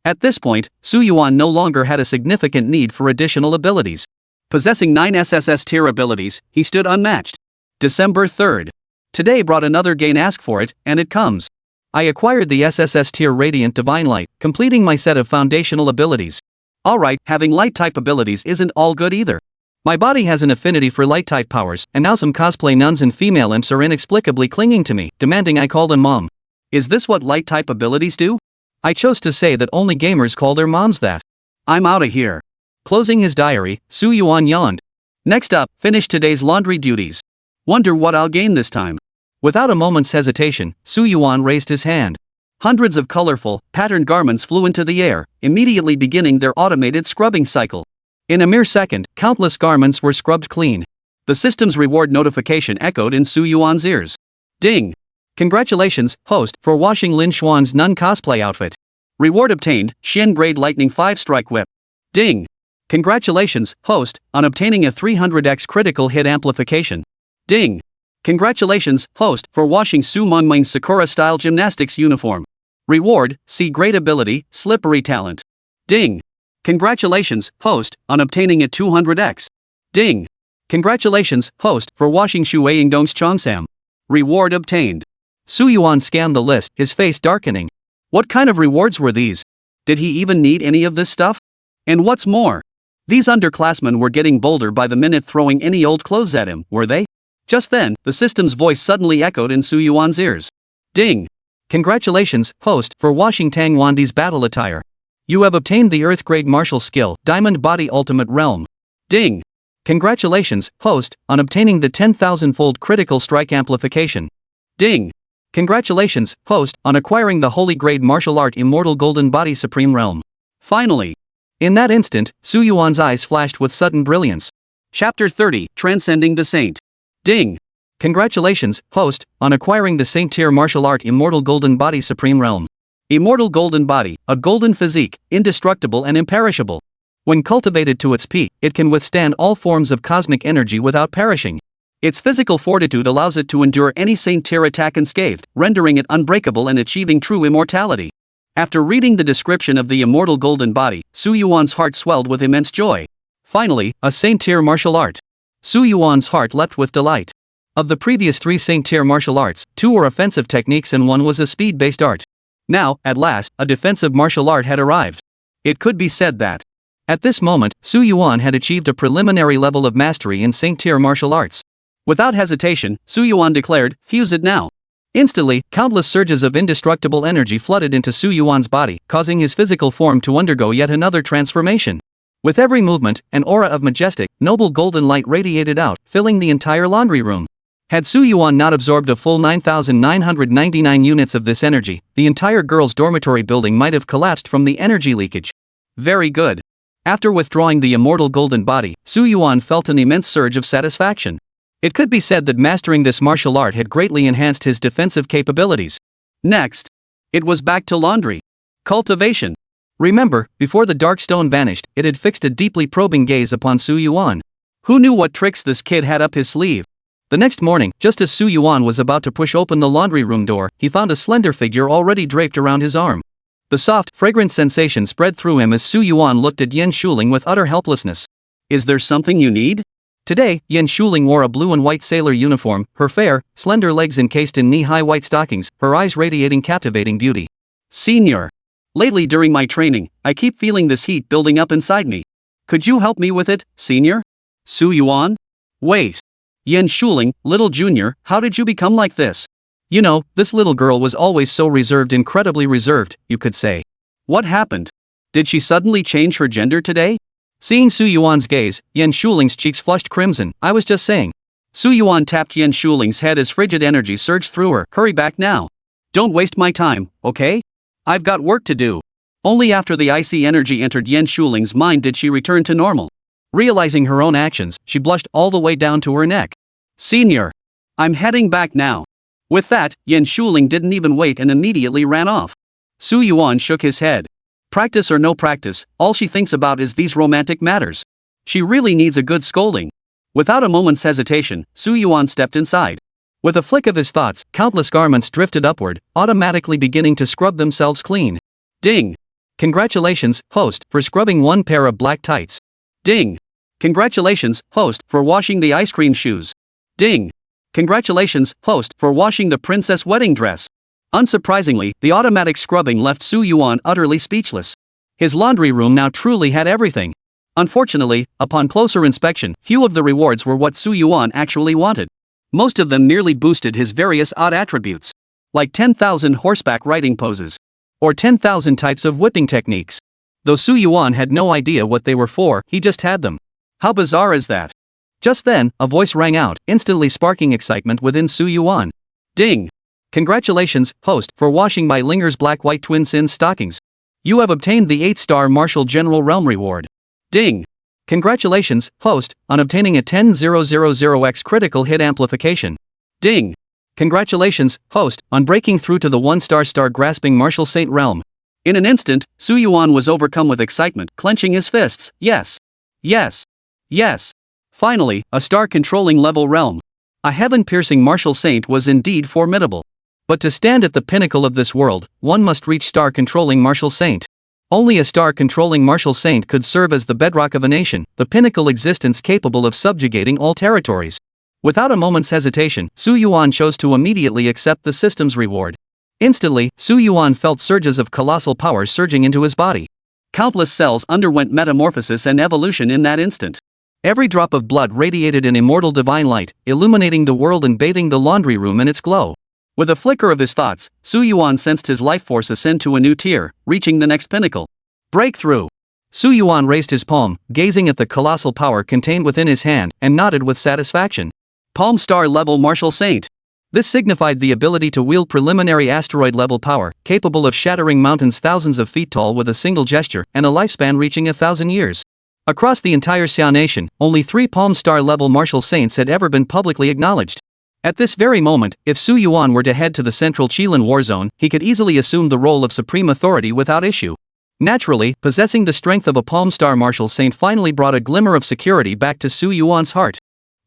At this point, Su Yuan no longer had a significant need for additional abilities. Possessing 9 SSS tier abilities, he stood unmatched. December 3rd. Today brought another gain. Ask for it, and it comes. I acquired the SSS tier Radiant Divine Light, completing my set of foundational abilities. Alright, having light type abilities isn't all good either. My body has an affinity for light type powers, and now some cosplay nuns and female imps are inexplicably clinging to me, demanding I call them mom. Is this what light type abilities do? I chose to say that only gamers call their moms that. I'm outta here. Closing his diary, Su Yuan yawned. Next up, finish today's laundry duties. Wonder what I'll gain this time. Without a moment's hesitation, Su Yuan raised his hand. Hundreds of colorful, patterned garments flew into the air, immediately beginning their automated scrubbing cycle. In a mere second, countless garments were scrubbed clean. The system's reward notification echoed in Su Yuan's ears. Ding! Congratulations, host, for washing Lin Xuan's nun cosplay outfit. Reward obtained, Shen Grade Lightning 5 Strike Whip. Ding! Congratulations, host, on obtaining a 300x critical hit amplification. Ding! Congratulations, host, for washing Su Mengmeng's Sakura-style gymnastics uniform. Reward, see Great Ability, Slippery Talent. Ding! Congratulations, host, on obtaining a 200x. Ding! Congratulations, host, for washing Shu Yingdong's Chongsam. Reward obtained. Su Yuan scanned the list, his face darkening. What kind of rewards were these? Did he even need any of this stuff? And what's more, these underclassmen were getting bolder by the minute, throwing any old clothes at him, were they? Just then, the system's voice suddenly echoed in Su Yuan's ears. Ding! Congratulations, host, for washing Tang Wandi's battle attire. You have obtained the Earth-grade martial skill, Diamond Body Ultimate Realm. Ding! Congratulations, host, on obtaining the 10,000-fold critical strike amplification. Ding! Congratulations, host, on acquiring the Holy Grade Martial Art Immortal Golden Body Supreme Realm. Finally! In that instant, Su Yuan's eyes flashed with sudden brilliance. Chapter 30, Transcending the Saint. Ding! Congratulations, host, on acquiring the Saint Tier Martial Art Immortal Golden Body Supreme Realm. Immortal Golden Body, a golden physique, indestructible and imperishable. When cultivated to its peak, it can withstand all forms of cosmic energy without perishing. Its physical fortitude allows it to endure any Saint Tier attack unscathed, rendering it unbreakable and achieving true immortality. After reading the description of the Immortal Golden Body, Su Yuan's heart swelled with immense joy. Finally, a Saint Tier martial art. Su Yuan's heart leapt with delight. Of the previous 3 Saint Tier martial arts, 2 were offensive techniques and 1 was a speed-based art. Now, at last, a defensive martial art had arrived. It could be said that, at this moment, Su Yuan had achieved a preliminary level of mastery in Saint Tier martial arts. Without hesitation, Su Yuan declared, "Fuse it now." Instantly, countless surges of indestructible energy flooded into Su Yuan's body, causing his physical form to undergo yet another transformation. With every movement, an aura of majestic, noble golden light radiated out, filling the entire laundry room. Had Su Yuan not absorbed a full 9,999 units of this energy, the entire girls' dormitory building might have collapsed from the energy leakage. Very good. After withdrawing the immortal golden body, Su Yuan felt an immense surge of satisfaction. It could be said that mastering this martial art had greatly enhanced his defensive capabilities. Next, it was back to laundry. Cultivation. Remember, before the dark stone vanished, it had fixed a deeply probing gaze upon Su Yuan. Who knew what tricks this kid had up his sleeve? The next morning, just as Su Yuan was about to push open the laundry room door, he found a slender figure already draped around his arm. The soft, fragrant sensation spread through him as Su Yuan looked at Yen Shuling with utter helplessness. Is there something you need? Today, Yen Shuling wore a blue and white sailor uniform, her fair, slender legs encased in knee-high white stockings, her eyes radiating captivating beauty. Senior. Lately during my training, I keep feeling this heat building up inside me. Could you help me with it, senior? Su Yuan? Wait. Yen Shuling, little junior, how did you become like this? You know, this little girl was always so reserved, incredibly reserved, you could say. What happened? Did she suddenly change her gender today? Seeing Su Yuan's gaze, Yen Shuling's cheeks flushed crimson. I was just saying. Su Yuan tapped Yen Shuling's head as frigid energy surged through her. Hurry back now. Don't waste my time, okay? I've got work to do. Only after the icy energy entered Yen Shuling's mind did she return to normal. Realizing her own actions, she blushed all the way down to her neck. Senior. I'm heading back now. With that, Yen Shuling didn't even wait and immediately ran off. Su Yuan shook his head. Practice or no practice, all she thinks about is these romantic matters. She really needs a good scolding. Without a moment's hesitation, Su Yuan stepped inside. With a flick of his thoughts, countless garments drifted upward, automatically beginning to scrub themselves clean. Ding! Congratulations, host, for scrubbing 1 pair of black tights. Ding! Congratulations, host, for washing the ice cream shoes. Ding! Congratulations, host, for washing the princess wedding dress. Unsurprisingly, the automatic scrubbing left Su Yuan utterly speechless. His laundry room now truly had everything. Unfortunately, upon closer inspection, few of the rewards were what Su Yuan actually wanted. Most of them merely boosted his various odd attributes, like 10,000 horseback riding poses, or 10,000 types of whipping techniques. Though Su Yuan had no idea what they were for, he just had them. How bizarre is that? Just then, a voice rang out, instantly sparking excitement within Su Yuan. Ding! Congratulations, host, for washing my Linger's black-white twin sins stockings. You have obtained the 8-star Martial General Realm reward. Ding! Congratulations, host, on obtaining a 10,000x critical hit amplification. Ding! Congratulations, host, on breaking through to the 1-star grasping Martial Saint Realm. In an instant, Su Yuan was overcome with excitement, clenching his fists. Yes! Yes! Yes! Finally, a star-controlling level realm. A heaven-piercing martial saint was indeed formidable. But to stand at the pinnacle of this world, one must reach star-controlling martial saint. Only a star-controlling martial saint could serve as the bedrock of a nation, the pinnacle existence capable of subjugating all territories. Without a moment's hesitation, Su Yuan chose to immediately accept the system's reward. Instantly, Su Yuan felt surges of colossal power surging into his body. Countless cells underwent metamorphosis and evolution in that instant. Every drop of blood radiated an immortal divine light, illuminating the world and bathing the laundry room in its glow. With a flicker of his thoughts, Su Yuan sensed his life force ascend to a new tier, reaching the next pinnacle. Breakthrough! Su Yuan raised his palm, gazing at the colossal power contained within his hand, and nodded with satisfaction. Palm Star level Martial Saint. This signified the ability to wield preliminary asteroid-level power, capable of shattering mountains thousands of feet tall with a single gesture, and a lifespan reaching 1,000 years. Across the entire Xia nation, only 3 Palm Star-level martial saints had ever been publicly acknowledged. At this very moment, if Su Yuan were to head to the central Qilin war zone, he could easily assume the role of supreme authority without issue. Naturally, possessing the strength of a Palm Star martial saint finally brought a glimmer of security back to Su Yuan's heart.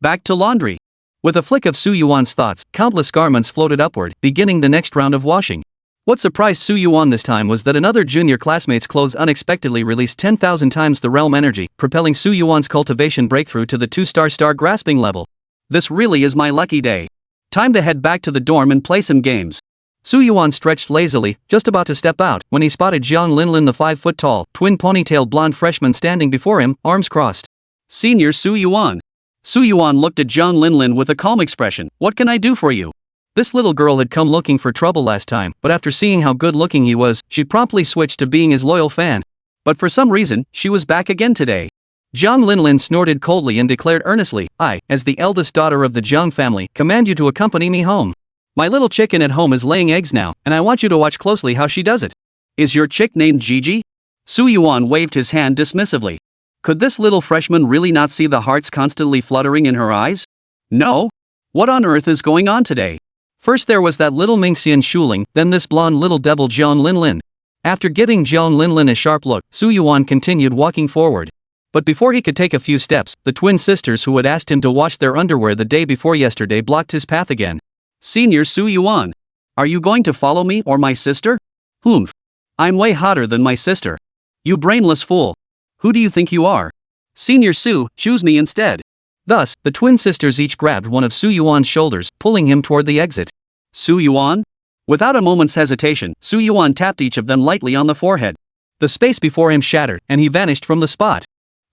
Back to laundry. With a flick of Su Yuan's thoughts, countless garments floated upward, beginning the next round of washing. What surprised Su Yuan this time was that another junior classmate's clothes unexpectedly released 10,000 times the realm energy, propelling Su Yuan's cultivation breakthrough to the 2-star grasping level. This really is my lucky day. Time to head back to the dorm and play some games. Su Yuan stretched lazily, just about to step out, when he spotted Jiang Linlin, the 5-foot-tall, twin-ponytailed blonde freshman standing before him, arms crossed. Senior Su Yuan. Su Yuan looked at Jiang Linlin with a calm expression. What can I do for you? This little girl had come looking for trouble last time, but after seeing how good-looking he was, she promptly switched to being his loyal fan. But for some reason, she was back again today. Jiang Linlin snorted coldly and declared earnestly, I, as the eldest daughter of the Jiang family, command you to accompany me home. My little chicken at home is laying eggs now, and I want you to watch closely how she does it. Is your chick named Gigi? Su Yuan waved his hand dismissively. Could this little freshman really not see the hearts constantly fluttering in her eyes? No? What on earth is going on today? First there was that little Mingxian Shuling, then this blonde little devil Jiang Linlin. After giving Jiang Linlin a sharp look, Su Yuan continued walking forward. But before he could take a few steps, the twin sisters who had asked him to wash their underwear the day before yesterday blocked his path again. Senior Su Yuan. Are you going to follow me or my sister? Humph. I'm way hotter than my sister. You brainless fool. Who do you think you are? Senior Su, choose me instead. Thus, the twin sisters each grabbed one of Su Yuan's shoulders, pulling him toward the exit. Su Yuan? Without a moment's hesitation, Su Yuan tapped each of them lightly on the forehead. The space before him shattered, and he vanished from the spot.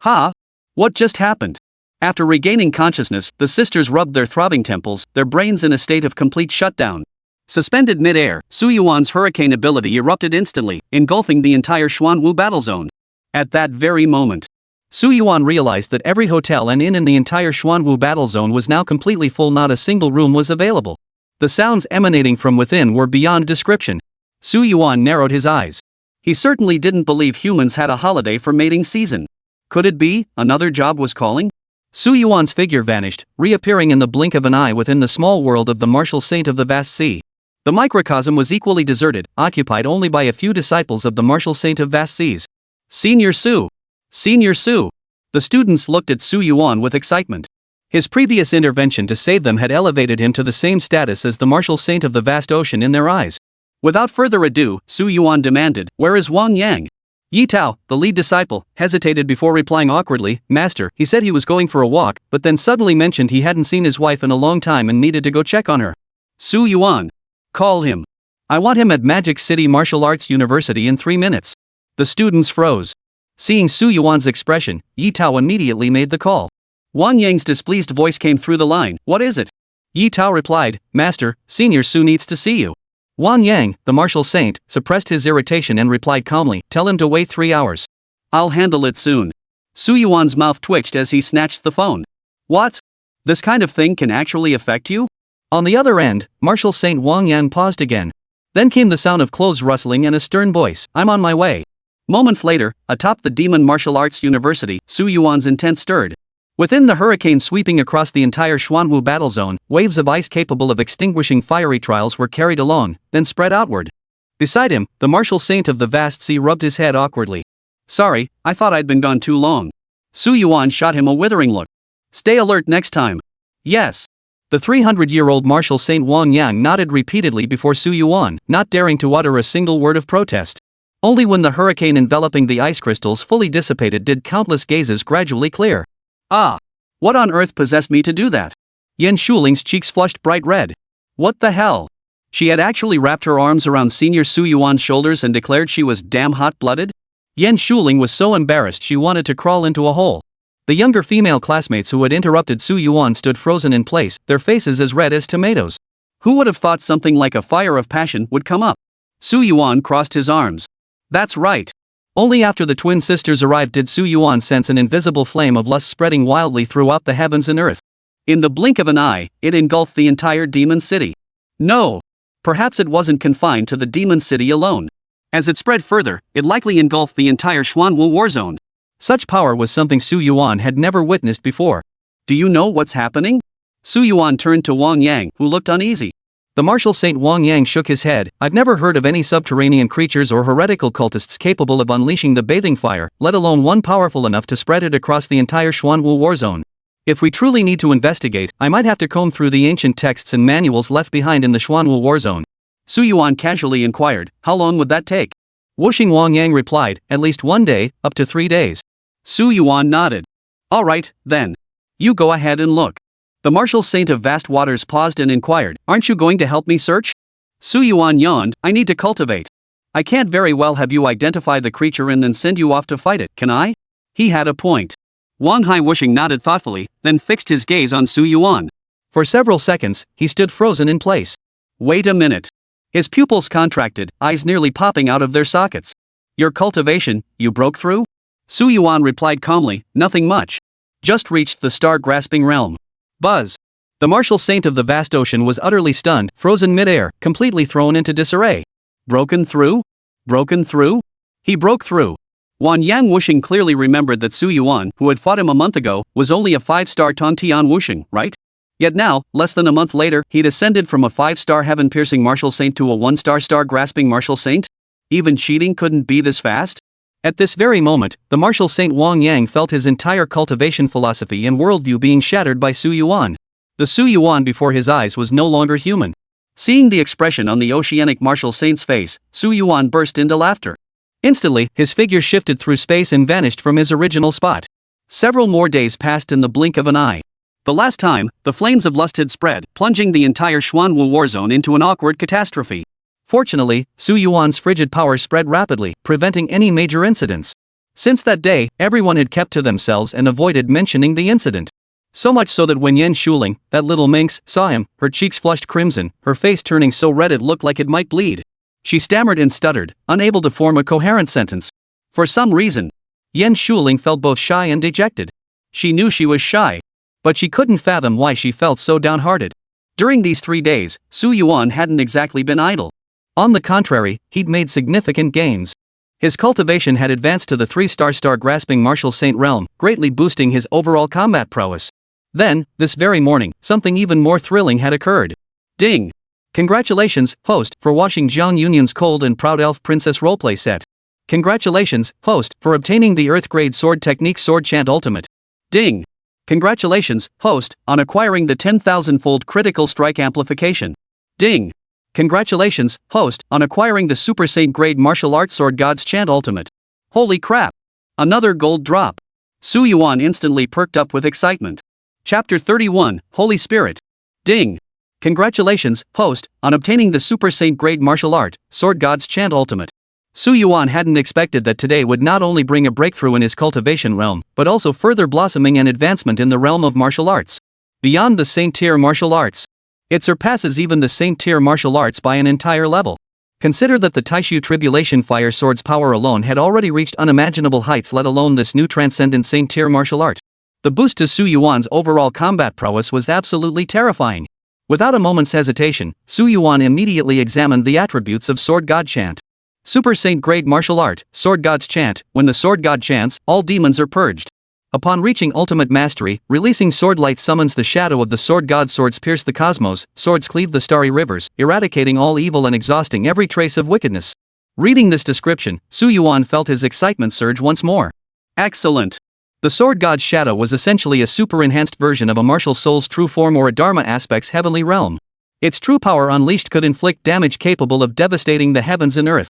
Ha! What just happened? After regaining consciousness, the sisters rubbed their throbbing temples, their brains in a state of complete shutdown. Suspended mid-air, Su Yuan's hurricane ability erupted instantly, engulfing the entire Xuanwu battle zone. At that very moment, Su Yuan realized that every hotel and inn in the entire Xuanwu battle zone was now completely full. Not a single room was available. The sounds emanating from within were beyond description. Su Yuan narrowed his eyes. He certainly didn't believe humans had a holiday for mating season. Could it be another job was calling? Su Yuan's figure vanished, reappearing in the blink of an eye within the small world of the martial saint of the vast sea. The microcosm was equally deserted, occupied only by a few disciples of the martial saint of vast seas. Senior Su! Senior Su! The students looked at Su Yuan with excitement. His previous intervention to save them had elevated him to the same status as the martial saint of the vast ocean in their eyes. Without further ado, Su Yuan demanded, "Where is Wang Yang?" Yi Tao, the lead disciple, hesitated before replying awkwardly, "Master, he said he was going for a walk, but then suddenly mentioned he hadn't seen his wife in a long time and needed to go check on her." Su Yuan. Call him. I want him at Magic City Martial Arts University in 3 minutes. The students froze. Seeing Su Yuan's expression, Yi Tao immediately made the call. Wang Yang's displeased voice came through the line. What is it? Yi Tao replied, Master, Senior Su needs to see you. Wang Yang, the martial saint, suppressed his irritation and replied calmly, tell him to wait 3 hours. I'll handle it soon. Su Yuan's mouth twitched as he snatched the phone. What? This kind of thing can actually affect you? On the other end, martial saint Wang Yang paused again. Then came the sound of clothes rustling and a stern voice, I'm on my way. Moments later, atop the Demon Martial Arts University, Su Yuan's intent stirred. Within the hurricane sweeping across the entire Xuanwu battle zone, waves of ice capable of extinguishing fiery trials were carried along, then spread outward. Beside him, the martial saint of the vast sea rubbed his head awkwardly. Sorry, I thought I'd been gone too long. Su Yuan shot him a withering look. Stay alert next time. Yes. The 300-year-old martial saint Wang Yang nodded repeatedly before Su Yuan, not daring to utter a single word of protest. Only when the hurricane enveloping the ice crystals fully dissipated did countless gazes gradually clear. Ah! What on earth possessed me to do that? Yan Shuling's cheeks flushed bright red. What the hell? She had actually wrapped her arms around Senior Su Yuan's shoulders and declared she was damn hot-blooded? Yan Shuling was so embarrassed she wanted to crawl into a hole. The younger female classmates who had interrupted Su Yuan stood frozen in place, their faces as red as tomatoes. Who would have thought something like a fire of passion would come up? Su Yuan crossed his arms. That's right. Only after the twin sisters arrived did Su Yuan sense an invisible flame of lust spreading wildly throughout the heavens and earth. In the blink of an eye, it engulfed the entire demon city. No. Perhaps it wasn't confined to the demon city alone. As it spread further, it likely engulfed the entire Xuanwu war zone. Such power was something Su Yuan had never witnessed before. Do you know what's happening? Su Yuan turned to Wang Yang, who looked uneasy. The martial saint Wang Yang shook his head. I've never heard of any subterranean creatures or heretical cultists capable of unleashing the bathing fire, let alone one powerful enough to spread it across the entire Xuanwu war zone. If we truly need to investigate, I might have to comb through the ancient texts and manuals left behind in the Xuanwu war zone. Su Yuan casually inquired, how long would that take? Wuxing Wang Yang replied, at least 1 day, up to 3 days. Su Yuan nodded. All right, then. You go ahead and look. The martial saint of vast waters paused and inquired, aren't you going to help me search? Su Yuan yawned, I need to cultivate. I can't very well have you identify the creature and then send you off to fight it, can I? He had a point. Wang Hai Wuxing nodded thoughtfully, then fixed his gaze on Su Yuan. For several seconds, he stood frozen in place. Wait a minute. His pupils contracted, eyes nearly popping out of their sockets. Your cultivation, you broke through? Su Yuan replied calmly, nothing much. Just reached the star-grasping realm. Buzz. The martial saint of the vast ocean was utterly stunned, frozen midair, completely thrown into disarray. Broken through? Broken through? He broke through. Wan Yang Wuxing clearly remembered that Su Yuan, who had fought him a month ago, was only a 5-star Tontian Wuxing, right? Yet now, less than a month later, he'd ascended from a 5-star heaven-piercing martial saint to a 1-star star-grasping martial saint? Even cheating couldn't be this fast? At this very moment, the martial saint Wang Yang felt his entire cultivation philosophy and worldview being shattered by Su Yuan. The Su Yuan before his eyes was no longer human. Seeing the expression on the oceanic martial saint's face, Su Yuan burst into laughter. Instantly, his figure shifted through space and vanished from his original spot. Several more days passed in the blink of an eye. The last time, the flames of lust had spread, plunging the entire Xuanwu war zone into an awkward catastrophe. Fortunately, Su Yuan's frigid power spread rapidly, preventing any major incidents. Since that day, everyone had kept to themselves and avoided mentioning the incident. So much so that when Yan Shuling, that little minx, saw him, her cheeks flushed crimson, her face turning so red it looked like it might bleed. She stammered and stuttered, unable to form a coherent sentence. For some reason, Yan Shuling felt both shy and dejected. She knew she was shy, but she couldn't fathom why she felt so downhearted. During these 3 days, Su Yuan hadn't exactly been idle. On the contrary, he'd made significant gains. His cultivation had advanced to the 3-star star-grasping martial saint realm, greatly boosting his overall combat prowess. Then, this very morning, something even more thrilling had occurred. Ding! Congratulations, host, for watching Jiang Yunyan's Cold and Proud Elf Princess roleplay set. Congratulations, host, for obtaining the Earth-grade sword technique Sword Chant Ultimate. Ding! Congratulations, host, on acquiring the 10,000-fold critical strike amplification. Ding! Congratulations, host, on acquiring the Super Saint grade martial arts Sword God's Chant Ultimate. Holy crap! Another gold drop. Su Yuan instantly perked up with excitement. Chapter 31, Holy Spirit. Ding! Congratulations, host, on obtaining the Super Saint grade martial art, Sword God's Chant Ultimate. Su Yuan hadn't expected that today would not only bring a breakthrough in his cultivation realm, but also further blossoming and advancement in the realm of martial arts. Beyond the Saint tier martial arts. It surpasses even the Saint tier martial arts by an entire level. Consider that the Taishu Tribulation Fire Sword's power alone had already reached unimaginable heights, let alone this new transcendent Saint tier martial art. The boost to Su Yuan's overall combat prowess was absolutely terrifying. Without a moment's hesitation, Su Yuan immediately examined the attributes of Sword God Chant. Super Saint grade martial art, Sword God's Chant. When the Sword God chants, all demons are purged. Upon reaching ultimate mastery, releasing sword light summons the shadow of the Sword God. Swords pierce the cosmos, swords cleave the starry rivers, eradicating all evil and exhausting every trace of wickedness. Reading this description, Su Yuan felt his excitement surge once more. Excellent! The Sword God's shadow was essentially a super-enhanced version of a martial soul's true form or a Dharma aspect's heavenly realm. Its true power unleashed could inflict damage capable of devastating the heavens and earth.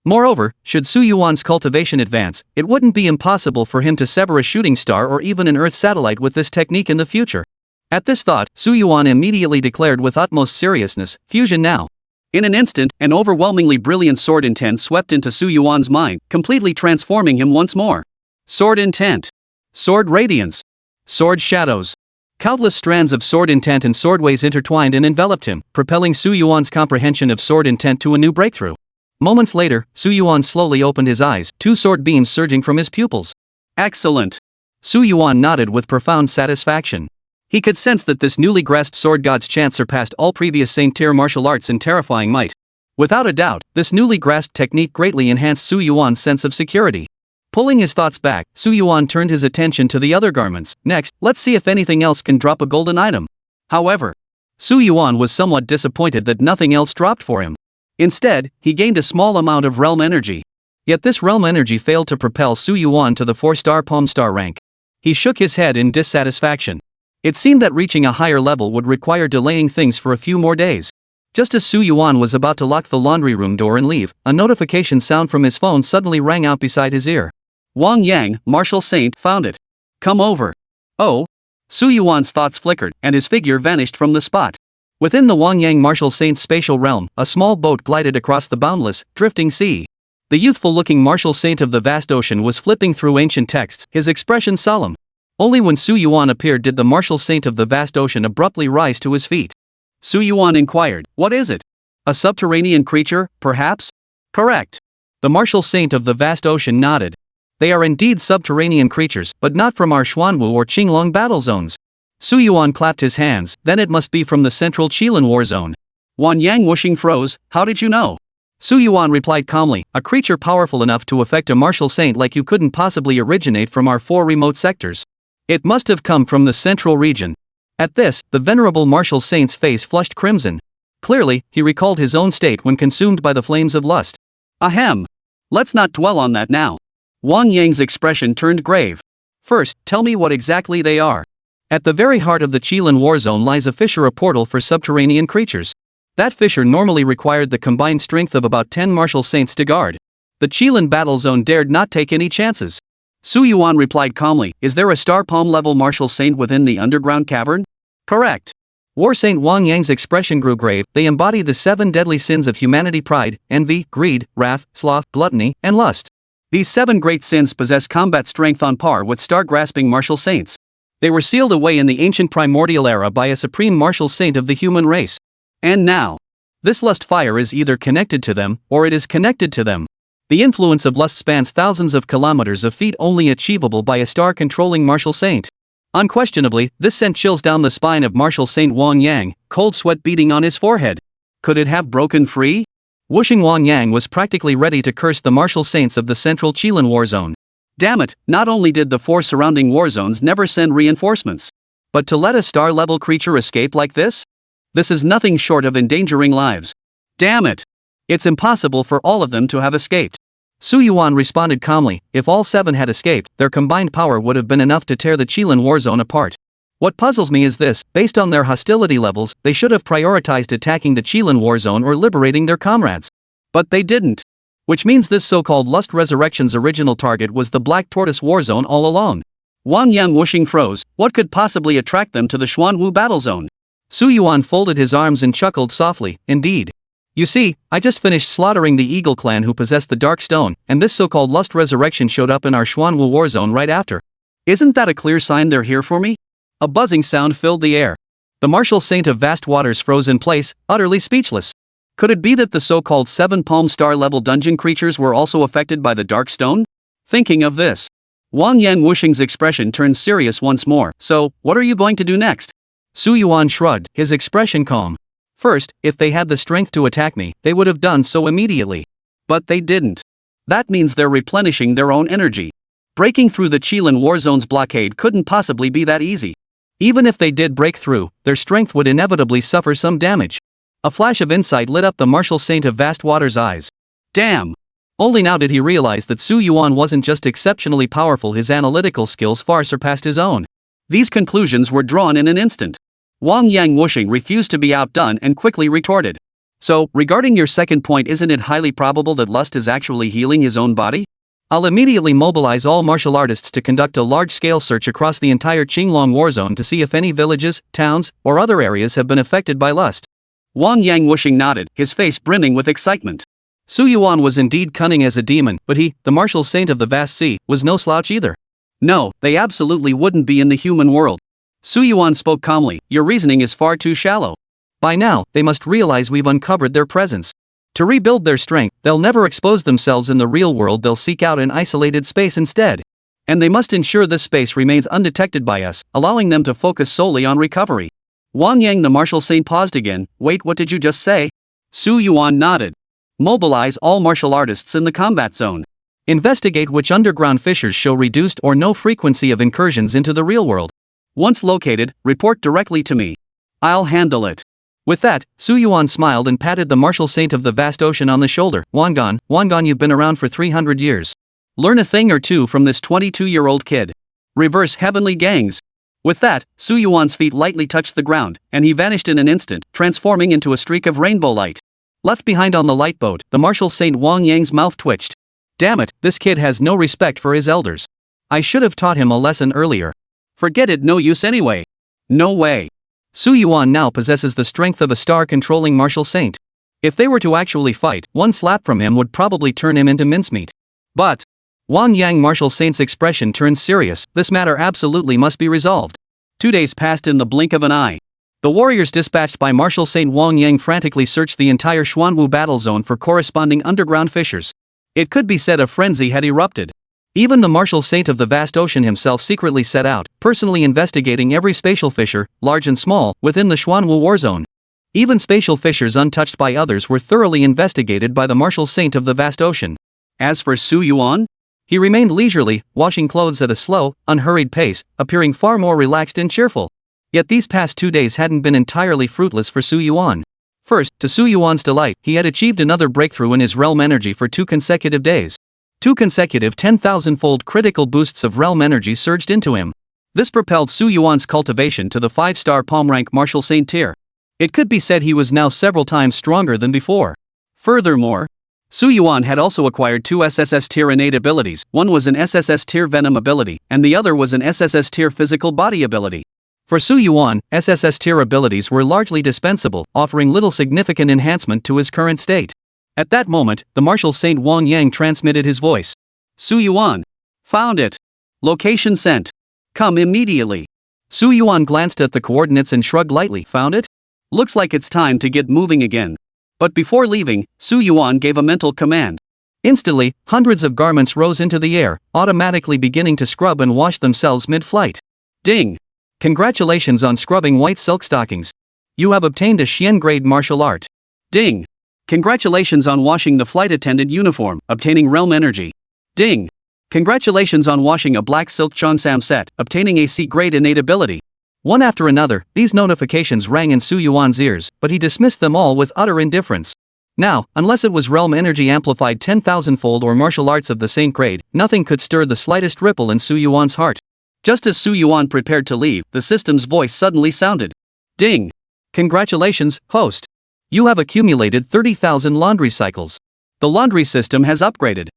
Moreover, should Su Yuan's cultivation advance, it wouldn't be impossible for him to sever a shooting star or even an Earth satellite with this technique in the future. At this thought, Su Yuan immediately declared with utmost seriousness, "Fusion now." In an instant, an overwhelmingly brilliant sword intent swept into Su Yuan's mind, completely transforming him once more. Sword intent. Sword radiance. Sword shadows. Countless strands of sword intent and swordways intertwined and enveloped him, propelling Su Yuan's comprehension of sword intent to a new breakthrough. Moments later, Su Yuan slowly opened his eyes, two sword beams surging from his pupils. Excellent. Su Yuan nodded with profound satisfaction. He could sense that this newly grasped sword god's chance surpassed all previous Saint-tier martial arts in terrifying might. Without a doubt, this newly grasped technique greatly enhanced Su Yuan's sense of security. Pulling his thoughts back, Su Yuan turned his attention to the other garments. Next, let's see if anything else can drop a golden item. However, Su Yuan was somewhat disappointed that nothing else dropped for him. Instead, he gained a small amount of realm energy. Yet this realm energy failed to propel Su Yuan to the 4-star Palm Star rank. He shook his head in dissatisfaction. It seemed that reaching a higher level would require delaying things for a few more days. Just as Su Yuan was about to lock the laundry room door and leave, a notification sound from his phone suddenly rang out beside his ear. Wang Yang, Martial Saint, found it. Come over. Oh? Su Yuan's thoughts flickered, and his figure vanished from the spot. Within the Wang Yang Martial Saint's spatial realm, a small boat glided across the boundless, drifting sea. The youthful-looking Martial Saint of the vast ocean was flipping through ancient texts, his expression solemn. Only when Su Yuan appeared did the Martial Saint of the vast ocean abruptly rise to his feet. Su Yuan inquired, "What is it? A subterranean creature, perhaps?" "Correct." The Martial Saint of the vast ocean nodded. "They are indeed subterranean creatures, but not from our Xuanwu or Qinglong battle zones." Su Yuan clapped his hands. "Then it must be from the central Qilin war zone." Wan Yang Wuxing froze. "How did you know?" Su Yuan replied calmly, "A creature powerful enough to affect a martial saint like you couldn't possibly originate from our 4 remote sectors. It must have come from the central region." At this, the venerable martial saint's face flushed crimson. Clearly, he recalled his own state when consumed by the flames of lust. Ahem. Let's not dwell on that now. Wang Yang's expression turned grave. "First, tell me what exactly they are." At the very heart of the Qilin war zone lies a fissure, a portal for subterranean creatures. That fissure normally required the combined strength of about 10 martial saints to guard. The Qilin battle zone dared not take any chances. Su Yuan replied calmly, "Is there a star palm level martial saint within the underground cavern?" "Correct." War Saint Wang Yang's expression grew grave. "They embody the 7 deadly sins of humanity: pride, envy, greed, wrath, sloth, gluttony, and lust. These 7 great sins possess combat strength on par with star-grasping martial saints. They were sealed away in the ancient primordial era by a supreme martial saint of the human race. And now, this lust fire is either connected to them, or it is connected to them. The influence of lust spans thousands of kilometers of feet, only achievable by a star-controlling martial saint. Unquestionably, this sent chills down the spine of martial saint Wang Yang, cold sweat beading on his forehead. Could it have broken free? Wuxing Wang Yang was practically ready to curse the martial saints of the central Qilin war zone. Damn it, not only did the 4 surrounding war zones never send reinforcements, but to let a star-level creature escape like this? This is nothing short of endangering lives. Damn it! It's impossible for all of them to have escaped. Su Yuan responded calmly, "If all 7 had escaped, their combined power would have been enough to tear the Qilin war zone apart. What puzzles me is this: based on their hostility levels, they should have prioritized attacking the Qilin war zone or liberating their comrades. But they didn't. Which means this so-called Lust Resurrection's original target was the Black Tortoise war zone all along." Wang Yang Wuxing froze. What could possibly attract them to the Xuanwu battle zone? Su Yuan folded his arms and chuckled softly, "Indeed. You see, I just finished slaughtering the Eagle clan who possessed the Dark Stone, and this so-called Lust Resurrection showed up in our Xuanwu war zone right after. Isn't that a clear sign they're here for me?" A buzzing sound filled the air. The martial saint of vast waters froze in place, utterly speechless. Could it be that the so-called 7 Palm Star level dungeon creatures were also affected by the Dark Stone? Thinking of this, Wang Yang Wuxing's expression turned serious once more. "So, what are you going to do next?" Su Yuan shrugged, his expression calm. "First, if they had the strength to attack me, they would have done so immediately. But they didn't. That means they're replenishing their own energy. Breaking through the Qilin war zone's blockade couldn't possibly be that easy. Even if they did break through, their strength would inevitably suffer some damage." A flash of insight lit up the martial saint of vast waters' eyes. Damn! Only now did he realize that Su Yuan wasn't just exceptionally powerful, his analytical skills far surpassed his own. These conclusions were drawn in an instant. Wang Yang Wuxing refused to be outdone and quickly retorted. "So, regarding your second point, isn't it highly probable that lust is actually healing his own body? I'll immediately mobilize all martial artists to conduct a large-scale search across the entire Qinglong war zone to see if any villages, towns, or other areas have been affected by lust." Wang Yang whooshing nodded, his face brimming with excitement. Su Yuan was indeed cunning as a demon, but he, the martial saint of the vast sea, was no slouch either. No, they absolutely wouldn't be in the human world. Su Yuan spoke calmly, your reasoning is far too shallow. By now, they must realize we've uncovered their presence. To rebuild their strength, they'll never expose themselves in the real world, they'll seek out an isolated space instead. And they must ensure this space remains undetected by us, allowing them to focus solely on recovery. Wang Yang the martial saint paused again, wait, what did you just say? Su Yuan nodded. Mobilize all martial artists in the combat zone. Investigate which underground fissures show reduced or no frequency of incursions into the real world. Once located, report directly to me. I'll handle it. With that, Su Yuan smiled and patted the martial saint of the vast ocean on the shoulder. Wangan, you've been around for 300 years. Learn a thing or two from this 22-year-old kid. Reverse heavenly gangs. With that, Su Yuan's feet lightly touched the ground, and he vanished in an instant, transforming into a streak of rainbow light. Left behind on the lifeboat, the martial saint Wang Yang's mouth twitched. Damn it, this kid has no respect for his elders. I should have taught him a lesson earlier. Forget it, no use anyway. No way. Su Yuan now possesses the strength of a star-controlling martial saint. If they were to actually fight, one slap from him would probably turn him into mincemeat. But Wang Yang martial saint's expression turned serious, this matter absolutely must be resolved. 2 days passed in the blink of an eye. The warriors dispatched by Martial Saint Wang Yang frantically searched the entire Xuanwu battle zone for corresponding underground fissures. It could be said a frenzy had erupted. Even the martial saint of the vast ocean himself secretly set out, personally investigating every spatial fissure, large and small, within the Xuanwu war zone. Even spatial fissures untouched by others were thoroughly investigated by the martial saint of the vast ocean. As for Su Yuan, he remained leisurely, washing clothes at a slow, unhurried pace, appearing far more relaxed and cheerful. Yet these past 2 days hadn't been entirely fruitless for Su Yuan. First, to Su Yuan's delight, he had achieved another breakthrough in his realm energy for 2 consecutive days. 2 consecutive 10,000-fold critical boosts of realm energy surged into him. This propelled Su Yuan's cultivation to the 5-star palm rank martial saint tier. It could be said he was now several times stronger than before. Furthermore, Su Yuan had also acquired 2 SSS tier innate abilities. One was an SSS tier venom ability, and the other was an SSS tier physical body ability. For Su Yuan, SSS tier abilities were largely dispensable, offering little significant enhancement to his current state. At that moment, the martial saint Wang Yang transmitted his voice. Su Yuan. Found it. Location sent. Come immediately. Su Yuan glanced at the coordinates and shrugged lightly. Found it? Looks like it's time to get moving again. But before leaving, Su Yuan gave a mental command. Instantly, hundreds of garments rose into the air, automatically beginning to scrub and wash themselves mid-flight. Ding! Congratulations on scrubbing white silk stockings. You have obtained a Xian grade martial art. Ding! Congratulations on washing the flight attendant uniform, obtaining realm energy. Ding! Congratulations on washing a black silk Cheongsam set, obtaining a C grade innate ability. One after another, these notifications rang in Su Yuan's ears, but he dismissed them all with utter indifference. Now, unless it was realm energy amplified 10,000-fold or martial arts of the same grade, nothing could stir the slightest ripple in Su Yuan's heart. Just as Su Yuan prepared to leave, the system's voice suddenly sounded. Ding! Congratulations, host. You have accumulated 30,000 laundry cycles. The laundry system has upgraded.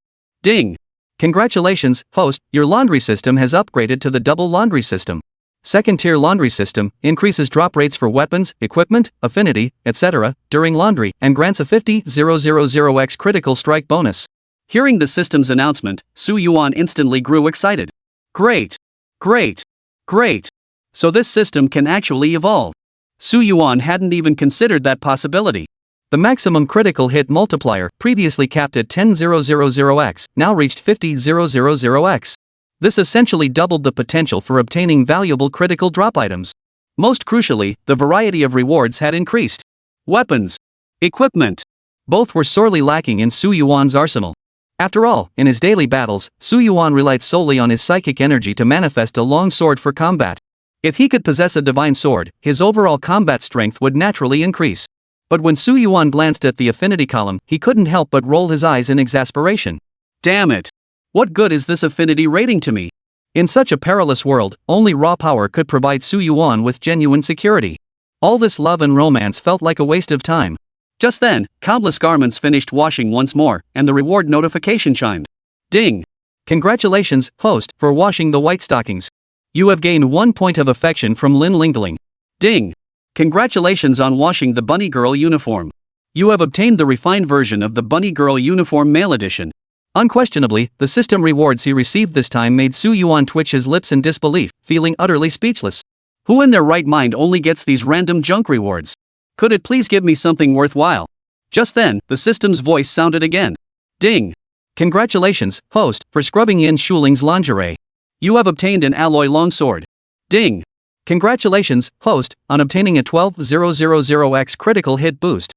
Ding! Congratulations, host, your laundry system has upgraded to the double laundry system. Second-tier laundry system increases drop rates for weapons, equipment, affinity, etc. during laundry and grants a 50,000x critical strike bonus. Hearing the system's announcement, Su Yuan instantly grew excited. Great! Great! Great! So this system can actually evolve. Su Yuan hadn't even considered that possibility. The maximum critical hit multiplier, previously capped at 10,000x, now reached 50,000x. This essentially doubled the potential for obtaining valuable critical drop items. Most crucially, the variety of rewards had increased. Weapons, equipment, both were sorely lacking in Su Yuan's arsenal. After all, in his daily battles, Su Yuan relied solely on his psychic energy to manifest a long sword for combat. If he could possess a divine sword, his overall combat strength would naturally increase. But when Su Yuan glanced at the affinity column, he couldn't help but roll his eyes in exasperation. Damn it! What good is this affinity rating to me? In such a perilous world, only raw power could provide Su Yuan with genuine security. All this love and romance felt like a waste of time. Just then, countless garments finished washing once more, and the reward notification chimed. Ding! Congratulations, host, for washing the white stockings. You have gained 1 point of affection from Lin Lingling. Ding! Congratulations on washing the bunny girl uniform. You have obtained the refined version of the bunny girl uniform male edition. Unquestionably, the system rewards he received this time made Su Yuan twitch his lips in disbelief, feeling utterly speechless. Who in their right mind only gets these random junk rewards? Could it please give me something worthwhile? Just then, the system's voice sounded again. Ding! Congratulations, host, for scrubbing Yin Shuling's lingerie. You have obtained an alloy longsword. Ding! Congratulations, host, on obtaining a 12,000x critical hit boost.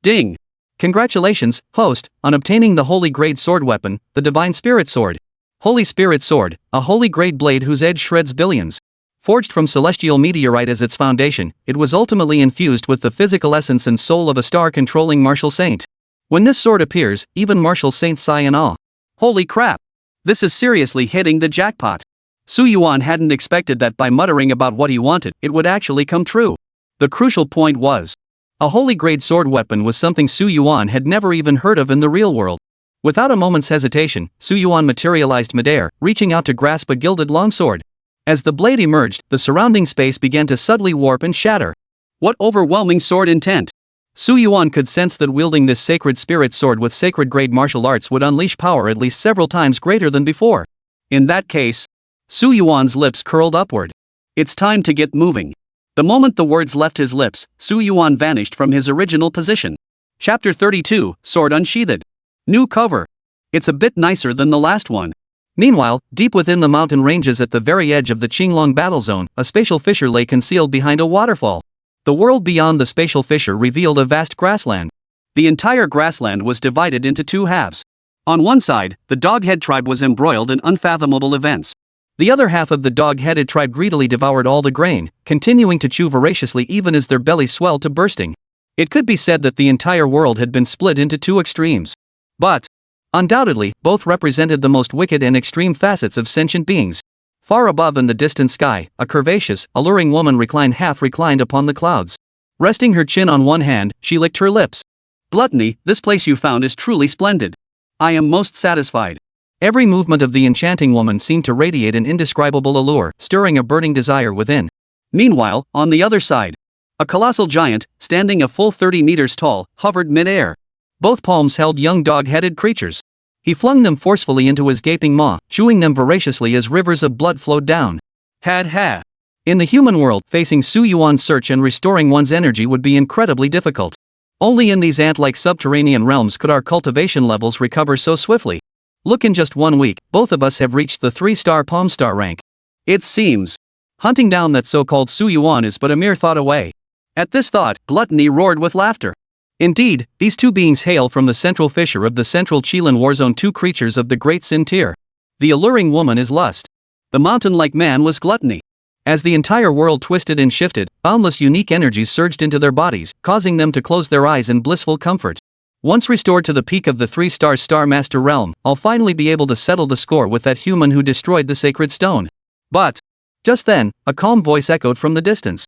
Ding! Congratulations, host, on obtaining the holy grade sword weapon, the Divine Spirit Sword. Holy Spirit Sword, a holy grade blade whose edge shreds billions. Forged from celestial meteorite as its foundation, it was ultimately infused with the physical essence and soul of a star-controlling martial saint. When this sword appears, even martial saints sigh in awe. Holy crap! This is seriously hitting the jackpot. Su Yuan hadn't expected that by muttering about what he wanted, it would actually come true. The crucial point was, a holy grade sword weapon was something Su Yuan had never even heard of in the real world. Without a moment's hesitation, Su Yuan materialized midair, reaching out to grasp a gilded longsword. As the blade emerged, the surrounding space began to subtly warp and shatter. What overwhelming sword intent! Su Yuan could sense that wielding this sacred spirit sword with sacred grade martial arts would unleash power at least several times greater than before. In that case, Su Yuan's lips curled upward. It's time to get moving. The moment the words left his lips, Su Yuan vanished from his original position. Chapter 32, Sword Unsheathed. New cover. It's a bit nicer than the last one. Meanwhile, deep within the mountain ranges at the very edge of the Qinglong battle zone, a spatial fissure lay concealed behind a waterfall. The world beyond the spatial fissure revealed a vast grassland. The entire grassland was divided into two halves. On one side, the Doghead tribe was embroiled in unfathomable events. The other half of the dog-headed tribe greedily devoured all the grain, continuing to chew voraciously even as their bellies swelled to bursting. It could be said that the entire world had been split into two extremes. But, undoubtedly, both represented the most wicked and extreme facets of sentient beings. Far above in the distant sky, a curvaceous, alluring woman reclined half-reclined upon the clouds. Resting her chin on one hand, she licked her lips. Gluttony, this place you found is truly splendid. I am most satisfied. Every movement of the enchanting woman seemed to radiate an indescribable allure, stirring a burning desire within. Meanwhile, on the other side, a colossal giant, standing a full 30 meters tall, hovered mid-air. Both palms held young dog-headed creatures. He flung them forcefully into his gaping maw, chewing them voraciously as rivers of blood flowed down. Ha. In the human world, facing Su Yuan's search and restoring one's energy would be incredibly difficult. Only in these ant-like subterranean realms could our cultivation levels recover so swiftly. Look, in just 1 week, both of us have reached the 3-star Palm Star rank. It seems. Hunting down that so-called Su Yuan is but a mere thought away. At this thought, Gluttony roared with laughter. Indeed, these two beings hail from the central fissure of the central Qilin Warzone, two creatures of the Great Sin tier. The alluring woman is lust. The mountain-like man was gluttony. As the entire world twisted and shifted, boundless unique energies surged into their bodies, causing them to close their eyes in blissful comfort. Once restored to the peak of the 3-star Star Master realm, I'll finally be able to settle the score with that human who destroyed the sacred stone. But, just then, a calm voice echoed from the distance.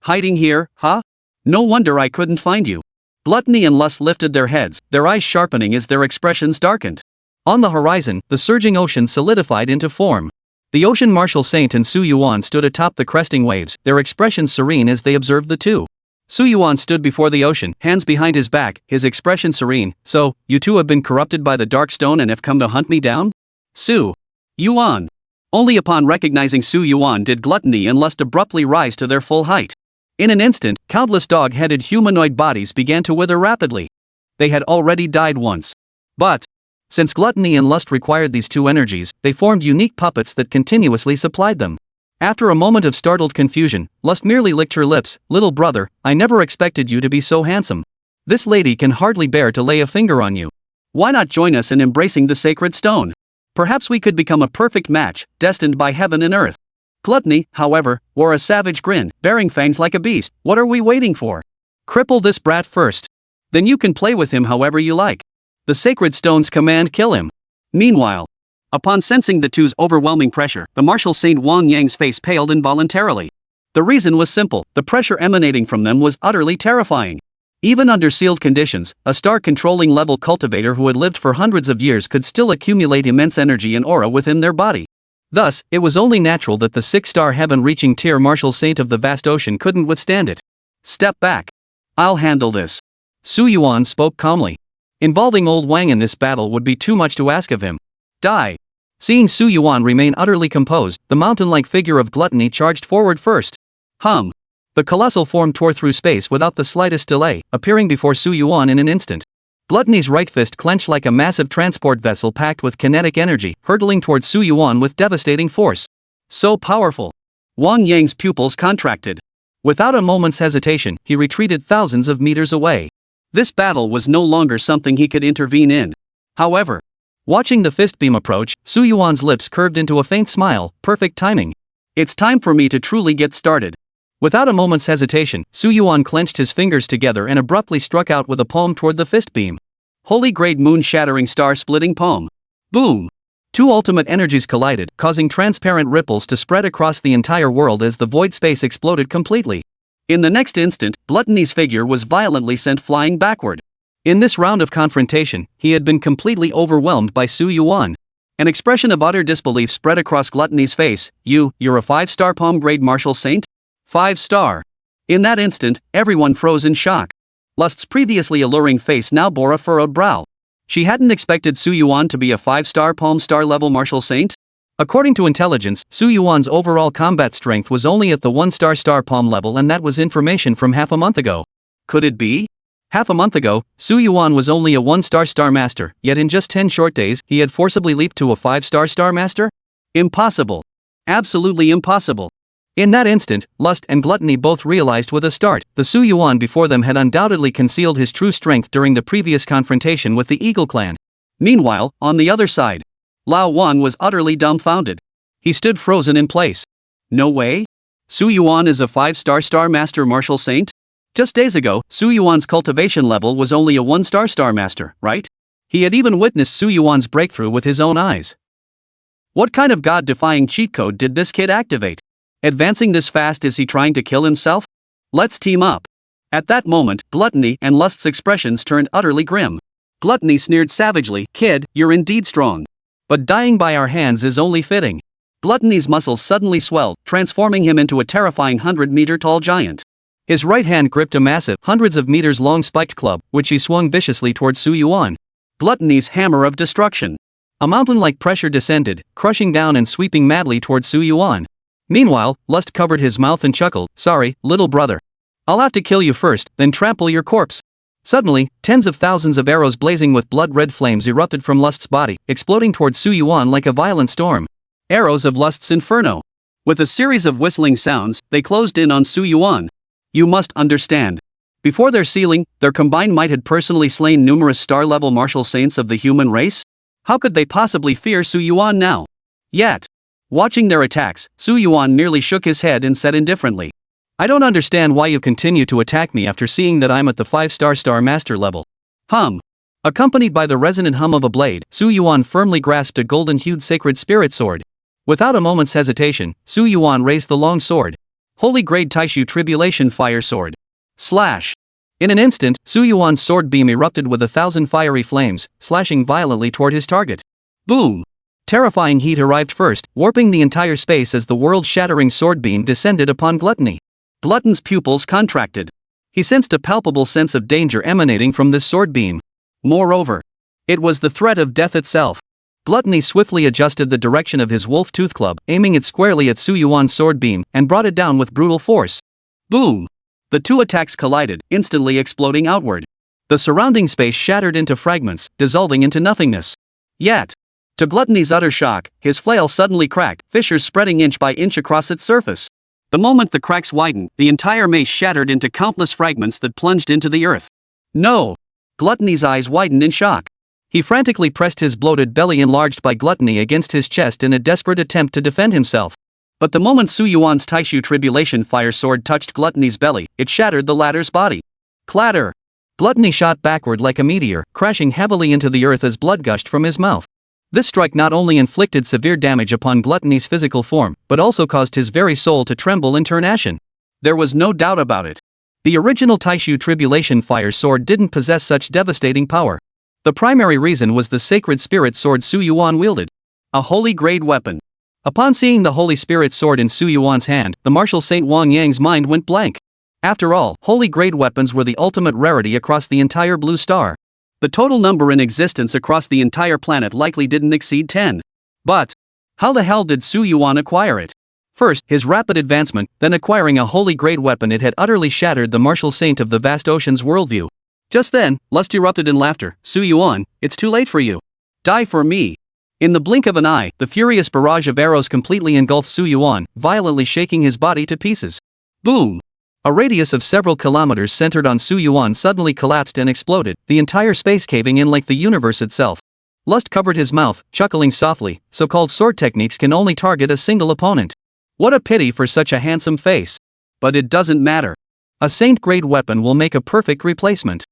Hiding here, huh? No wonder I couldn't find you. Gluttony and lust lifted their heads, their eyes sharpening as their expressions darkened. On the horizon, the surging ocean solidified into form. The ocean martial saint and Su Yuan stood atop the cresting waves, their expressions serene as they observed the two. Su Yuan stood before the ocean, hands behind his back, his expression serene. So, you two have been corrupted by the dark stone and have come to hunt me down? Su Yuan. Only upon recognizing Su Yuan did gluttony and lust abruptly rise to their full height. In an instant, countless dog-headed humanoid bodies began to wither rapidly. They had already died once. But, since gluttony and lust required these two energies, they formed unique puppets that continuously supplied them. After a moment of startled confusion, lust merely licked her lips. Little brother, I never expected you to be so handsome. This lady can hardly bear to lay a finger on you. Why not join us in embracing the sacred stone? Perhaps we could become a perfect match, destined by heaven and earth. Gluttony, however, wore a savage grin, baring fangs like a beast. What are we waiting for? Cripple this brat first. Then you can play with him however you like. The sacred stones command kill him. Meanwhile, upon sensing the two's overwhelming pressure, the martial saint Wang Yang's face paled involuntarily. The reason was simple, the pressure emanating from them was utterly terrifying. Even under sealed conditions, a star-controlling level cultivator who had lived for hundreds of years could still accumulate immense energy and aura within their body. Thus, it was only natural that the 6-star heaven-reaching tier martial saint of the vast ocean couldn't withstand it. Step back. I'll handle this. Su Yuan spoke calmly. Involving old Wang in this battle would be too much to ask of him. Die. Seeing Su Yuan remain utterly composed, the mountain-like figure of Gluttony charged forward first. Hum. The colossal form tore through space without the slightest delay, appearing before Su Yuan in an instant. Gluttony's right fist clenched like a massive transport vessel packed with kinetic energy, hurtling towards Su Yuan with devastating force. So powerful. Wang Yang's pupils contracted. Without a moment's hesitation, he retreated thousands of meters away. This battle was no longer something he could intervene in. However, watching the fist beam approach, Su Yuan's lips curved into a faint smile, perfect timing. It's time for me to truly get started. Without a moment's hesitation, Su Yuan clenched his fingers together and abruptly struck out with a palm toward the fist beam. Holy Grade Moon-shattering star-splitting palm. Boom! Two ultimate energies collided, causing transparent ripples to spread across the entire world as the void space exploded completely. In the next instant, Gluttony's figure was violently sent flying backward. In this round of confrontation, he had been completely overwhelmed by Su Yuan. An expression of utter disbelief spread across Gluttony's face. You're a 5-star palm-grade martial saint? 5-star. In that instant, everyone froze in shock. Lust's previously alluring face now bore a furrowed brow. She hadn't expected Su Yuan to be a 5-star palm-star level martial saint. According to intelligence, Su Yuan's overall combat strength was only at the 1-star star palm level, and that was information from half a month ago. Could it be? Half a month ago, Su Yuan was only a 1-star star master, yet in just 10 short days, he had forcibly leaped to a 5-star star master? Impossible. Absolutely impossible. In that instant, Lust and Gluttony both realized with a start, the Su Yuan before them had undoubtedly concealed his true strength during the previous confrontation with the Eagle clan. Meanwhile, on the other side, Lao Wan was utterly dumbfounded. He stood frozen in place. No way? Su Yuan is a 5-star star master martial saint? Just days ago, Su Yuan's cultivation level was only a 1-star star master, right? He had even witnessed Su Yuan's breakthrough with his own eyes. What kind of god-defying cheat code did this kid activate? Advancing this fast, is he trying to kill himself? Let's team up. At that moment, Gluttony and Lust's expressions turned utterly grim. Gluttony sneered savagely, "Kid, you're indeed strong. But dying by our hands is only fitting." Gluttony's muscles suddenly swelled, transforming him into a terrifying 100-meter-tall giant. His right hand gripped a massive, hundreds of meters long spiked club, which he swung viciously towards Su Yuan. Gluttony's hammer of destruction. A mountain-like pressure descended, crushing down and sweeping madly towards Su Yuan. Meanwhile, Lust covered his mouth and chuckled, "Sorry, little brother. I'll have to kill you first, then trample your corpse." Suddenly, tens of thousands of arrows blazing with blood-red flames erupted from Lust's body, exploding towards Su Yuan like a violent storm. Arrows of Lust's inferno. With a series of whistling sounds, they closed in on Su Yuan. You must understand. Before their sealing, their combined might had personally slain numerous star-level martial saints of the human race. How could they possibly fear Su Yuan now? Yet, watching their attacks, Su Yuan merely shook his head and said indifferently, "I don't understand why you continue to attack me after seeing that I'm at the 5-star star master level." Hum. Accompanied by the resonant hum of a blade, Su Yuan firmly grasped a golden-hued sacred spirit sword. Without a moment's hesitation, Su Yuan raised the long sword. Holy Grade Taishu Tribulation Fire Sword. Slash. In an instant, Su Yuan's sword beam erupted with 1,000 fiery flames, slashing violently toward his target. Boom. Terrifying heat arrived first, warping the entire space as the world-shattering sword beam descended upon Gluttony. Glutton's pupils contracted. He sensed a palpable sense of danger emanating from this sword beam. Moreover, it was the threat of death itself. Gluttony swiftly adjusted the direction of his wolf tooth club, aiming it squarely at Su Yuan's sword beam, and brought it down with brutal force. Boom! The two attacks collided, instantly exploding outward. The surrounding space shattered into fragments, dissolving into nothingness. Yet, to Gluttony's utter shock, his flail suddenly cracked, fissures spreading inch by inch across its surface. The moment the cracks widened, the entire mace shattered into countless fragments that plunged into the earth. No! Gluttony's eyes widened in shock. He frantically pressed his bloated belly enlarged by Gluttony against his chest in a desperate attempt to defend himself. But the moment Su Yuan's Taishu Tribulation Fire Sword touched Gluttony's belly, it shattered the latter's body. Clatter! Gluttony shot backward like a meteor, crashing heavily into the earth as blood gushed from his mouth. This strike not only inflicted severe damage upon Gluttony's physical form, but also caused his very soul to tremble and turn ashen. There was no doubt about it. The original Taishu Tribulation Fire Sword didn't possess such devastating power. The primary reason was the sacred spirit sword Su Yuan wielded. A holy grade weapon. Upon seeing the Holy Spirit sword in Su Yuan's hand, the martial Saint Wang Yang's mind went blank. After all, holy grade weapons were the ultimate rarity across the entire blue star. The total number in existence across the entire planet likely didn't exceed 10. But how the hell did Su Yuan acquire it? First, his rapid advancement, then acquiring a holy grade weapon. It had utterly shattered the martial saint of the vast ocean's worldview. Just then, Lust erupted in laughter. Su Yuan, it's too late for you. Die for me. In the blink of an eye, the furious barrage of arrows completely engulfed Su Yuan, violently shaking his body to pieces. Boom! A radius of several kilometers centered on Su Yuan suddenly collapsed and exploded, the entire space caving in like the universe itself. Lust covered his mouth, chuckling softly. So-called sword techniques can only target a single opponent. What a pity for such a handsome face. But it doesn't matter. A saint-grade weapon will make a perfect replacement.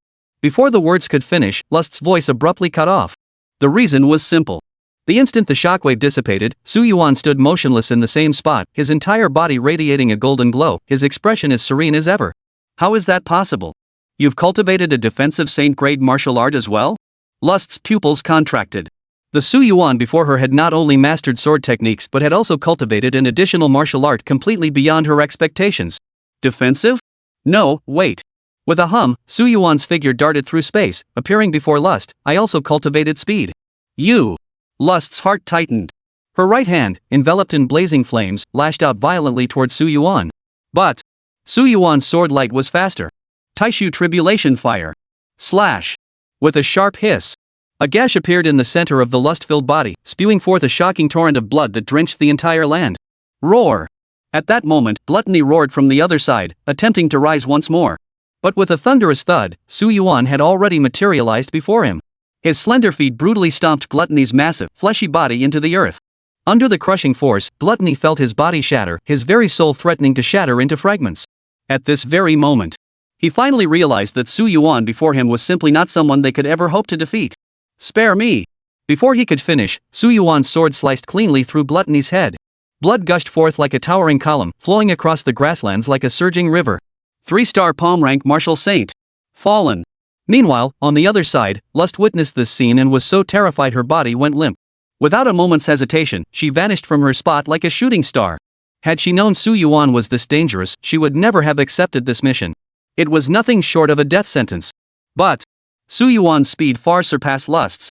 Before the words could finish, Lust's voice abruptly cut off. The reason was simple. The instant the shockwave dissipated, Su Yuan stood motionless in the same spot, his entire body radiating a golden glow, his expression as serene as ever. How is that possible? You've cultivated a defensive saint-grade martial art as well? Lust's pupils contracted. The Su Yuan before her had not only mastered sword techniques but had also cultivated an additional martial art completely beyond her expectations. Defensive? No, wait. With a hum, Su Yuan's figure darted through space, appearing before Lust. I also cultivated speed. You! Lust's heart tightened. Her right hand, enveloped in blazing flames, lashed out violently toward Su Yuan. But Su Yuan's sword light was faster. Taishu Tribulation Fire. Slash! With a sharp hiss, a gash appeared in the center of the lust-filled body, spewing forth a shocking torrent of blood that drenched the entire land. Roar! At that moment, Gluttony roared from the other side, attempting to rise once more. But with a thunderous thud, Su Yuan had already materialized before him. His slender feet brutally stomped Gluttony's massive, fleshy body into the earth. Under the crushing force, Gluttony felt his body shatter, his very soul threatening to shatter into fragments. At this very moment, he finally realized that Su Yuan before him was simply not someone they could ever hope to defeat. Spare me! Before he could finish, Su Yuan's sword sliced cleanly through Gluttony's head. Blood gushed forth like a towering column, flowing across the grasslands like a surging river. 3-star palm rank martial saint. Fallen. Meanwhile, on the other side, Lust witnessed this scene and was so terrified her body went limp. Without a moment's hesitation, she vanished from her spot like a shooting star. Had she known Su Yuan was this dangerous, she would never have accepted this mission. It was nothing short of a death sentence. But Su Yuan's speed far surpassed Lust's.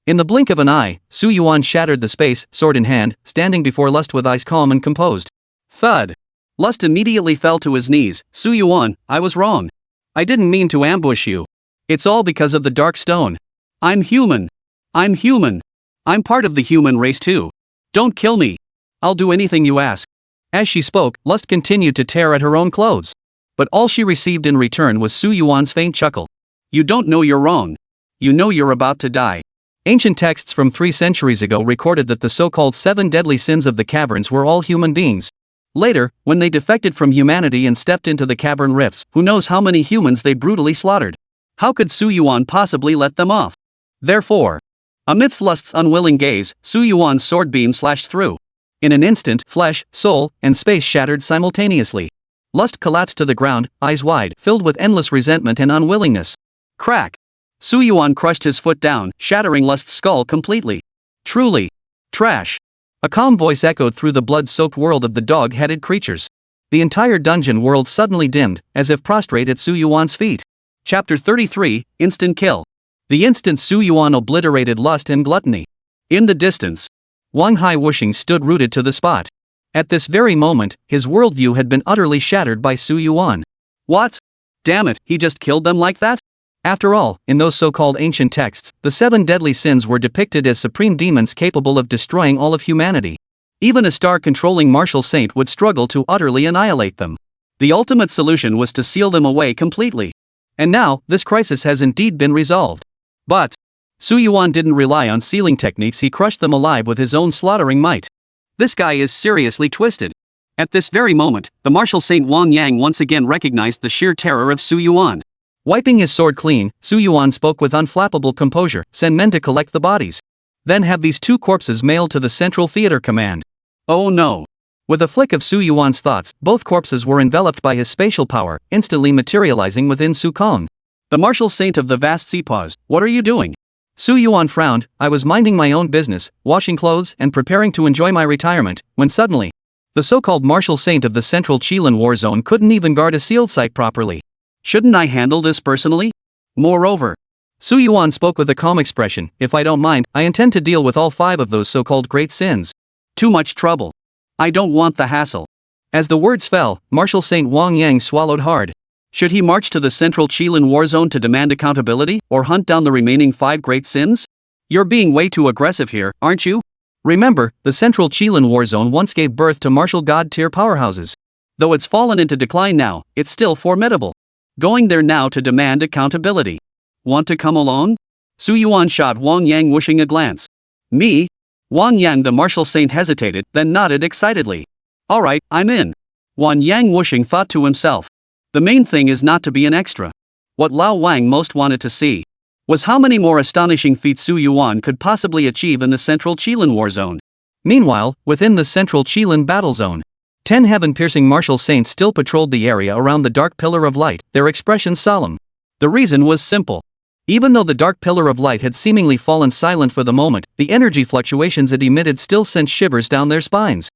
In the blink of an eye, Su Yuan shattered the space, sword in hand, standing before Lust with eyes calm and composed. Thud! Lust immediately fell to his knees. Su Yuan, I was wrong. I didn't mean to ambush you. It's all because of the dark stone. I'm human. I'm human. I'm part of the human race too. Don't kill me. I'll do anything you ask. As she spoke, Lust continued to tear at her own clothes. But all she received in return was Su Yuan's faint chuckle. You don't know you're wrong. You know you're about to die. Ancient texts from 3 centuries ago recorded that the so-called 7 deadly sins of the caverns were all human beings. Later, when they defected from humanity and stepped into the cavern rifts, who knows how many humans they brutally slaughtered. How could Su Yuan possibly let them off? Therefore, amidst Lust's unwilling gaze, Su Yuan's sword beam slashed through. In an instant, flesh, soul, and space shattered simultaneously. Lust collapsed to the ground, eyes wide, filled with endless resentment and unwillingness. Crack! Su Yuan crushed his foot down, shattering Lust's skull completely. Truly. Trash. A calm voice echoed through the blood-soaked world of the dog-headed creatures. The entire dungeon world suddenly dimmed, as if prostrate at Su Yuan's feet. Chapter 33, Instant Kill. The instant Su Yuan obliterated Lust and Gluttony. In the distance, Wang Hai Wuxing stood rooted to the spot. At this very moment, his worldview had been utterly shattered by Su Yuan. What? Damn it, he just killed them like that? After all, in those so-called ancient texts, the 7 deadly sins were depicted as supreme demons capable of destroying all of humanity. Even a star-controlling martial saint would struggle to utterly annihilate them. The ultimate solution was to seal them away completely. And now, this crisis has indeed been resolved. But Su Yuan didn't rely on sealing techniques, he crushed them alive with his own slaughtering might. This guy is seriously twisted. At this very moment, the martial saint Wang Yang once again recognized the sheer terror of Su Yuan. Wiping his sword clean, Su Yuan spoke with unflappable composure. Send men to collect the bodies. Then have these 2 corpses mailed to the Central Theater Command. Oh no. With a flick of Su Yuan's thoughts, both corpses were enveloped by his spatial power, instantly materializing within Su Kong. The martial saint of the vast sea paused. What are you doing? Su Yuan frowned. I was minding my own business, washing clothes and preparing to enjoy my retirement, when suddenly, the so-called martial saint of the central Qilin war zone couldn't even guard a sealed site properly. Shouldn't I handle this personally? Moreover, Su Yuan spoke with a calm expression. If I don't mind, I intend to deal with all 5 of those so-called great sins. Too much trouble. I don't want the hassle. As the words fell, Martial Saint Wang Yang swallowed hard. Should he march to the central Qilin war zone to demand accountability, or hunt down the remaining 5 great sins? You're being way too aggressive here, aren't you? Remember, the central Qilin war zone once gave birth to martial god-tier powerhouses. Though it's fallen into decline now, it's still formidable. Going there now to demand accountability. Want to come along? Su Yuan shot Wang Yang wishing a glance. Me? Wang Yang the martial saint hesitated, then nodded excitedly. Alright, I'm in. Wang Yang wishing thought to himself. The main thing is not to be an extra. What Lao Wang most wanted to see was how many more astonishing feats Su Yuan could possibly achieve in the central Qilin war zone. Meanwhile, within the central Qilin battle zone, 10 heaven-piercing martial saints still patrolled the area around the dark pillar of light, their expressions solemn. The reason was simple. Even though the dark pillar of light had seemingly fallen silent for the moment, the energy fluctuations it emitted still sent shivers down their spines.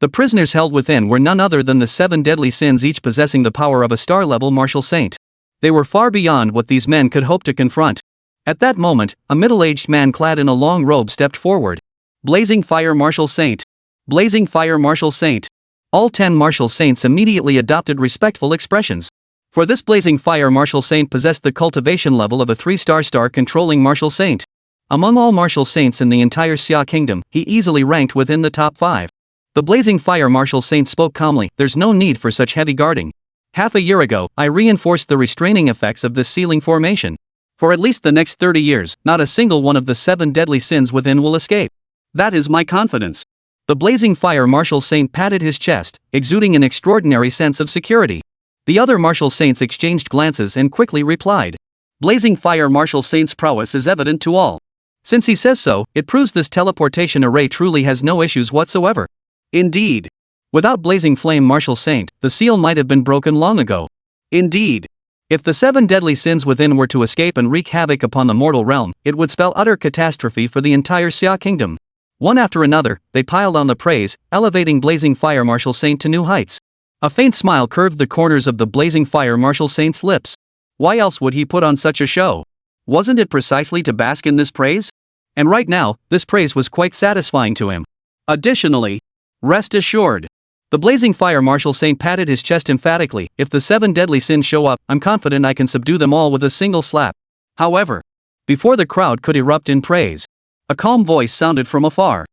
The prisoners held within were none other than the 7 deadly sins, each possessing the power of a star-level martial saint. They were far beyond what these men could hope to confront. At that moment, a middle-aged man clad in a long robe stepped forward. Blazing Fire Martial Saint. Blazing Fire Martial Saint. All 10 martial saints immediately adopted respectful expressions. For this Blazing Fire Martial Saint possessed the cultivation level of a 3-star controlling martial saint. Among all martial saints in the entire Xia Kingdom, he easily ranked within the top 5. The Blazing Fire Martial Saint spoke calmly. There's no need for such heavy guarding. Half a year ago, I reinforced the restraining effects of this sealing formation. For at least the next 30 years, not a single one of the 7 deadly sins within will escape. That is my confidence. The Blazing Fire Martial Saint patted his chest, exuding an extraordinary sense of security. The other martial saints exchanged glances and quickly replied. Blazing Fire Martial Saint's prowess is evident to all. Since he says so, it proves this teleportation array truly has no issues whatsoever. Indeed. Without Blazing Flame Martial Saint, the seal might have been broken long ago. Indeed. If the 7 deadly sins within were to escape and wreak havoc upon the mortal realm, it would spell utter catastrophe for the entire Xia Kingdom. One after another, they piled on the praise, elevating Blazing Fire Martial Saint to new heights. A faint smile curved the corners of the Blazing Fire Martial Saint's lips. Why else would he put on such a show? Wasn't it precisely to bask in this praise? And right now, this praise was quite satisfying to him. Additionally, rest assured. The Blazing Fire Martial Saint patted his chest emphatically. If the 7 deadly sins show up, I'm confident I can subdue them all with a single slap. However, before the crowd could erupt in praise, a calm voice sounded from afar.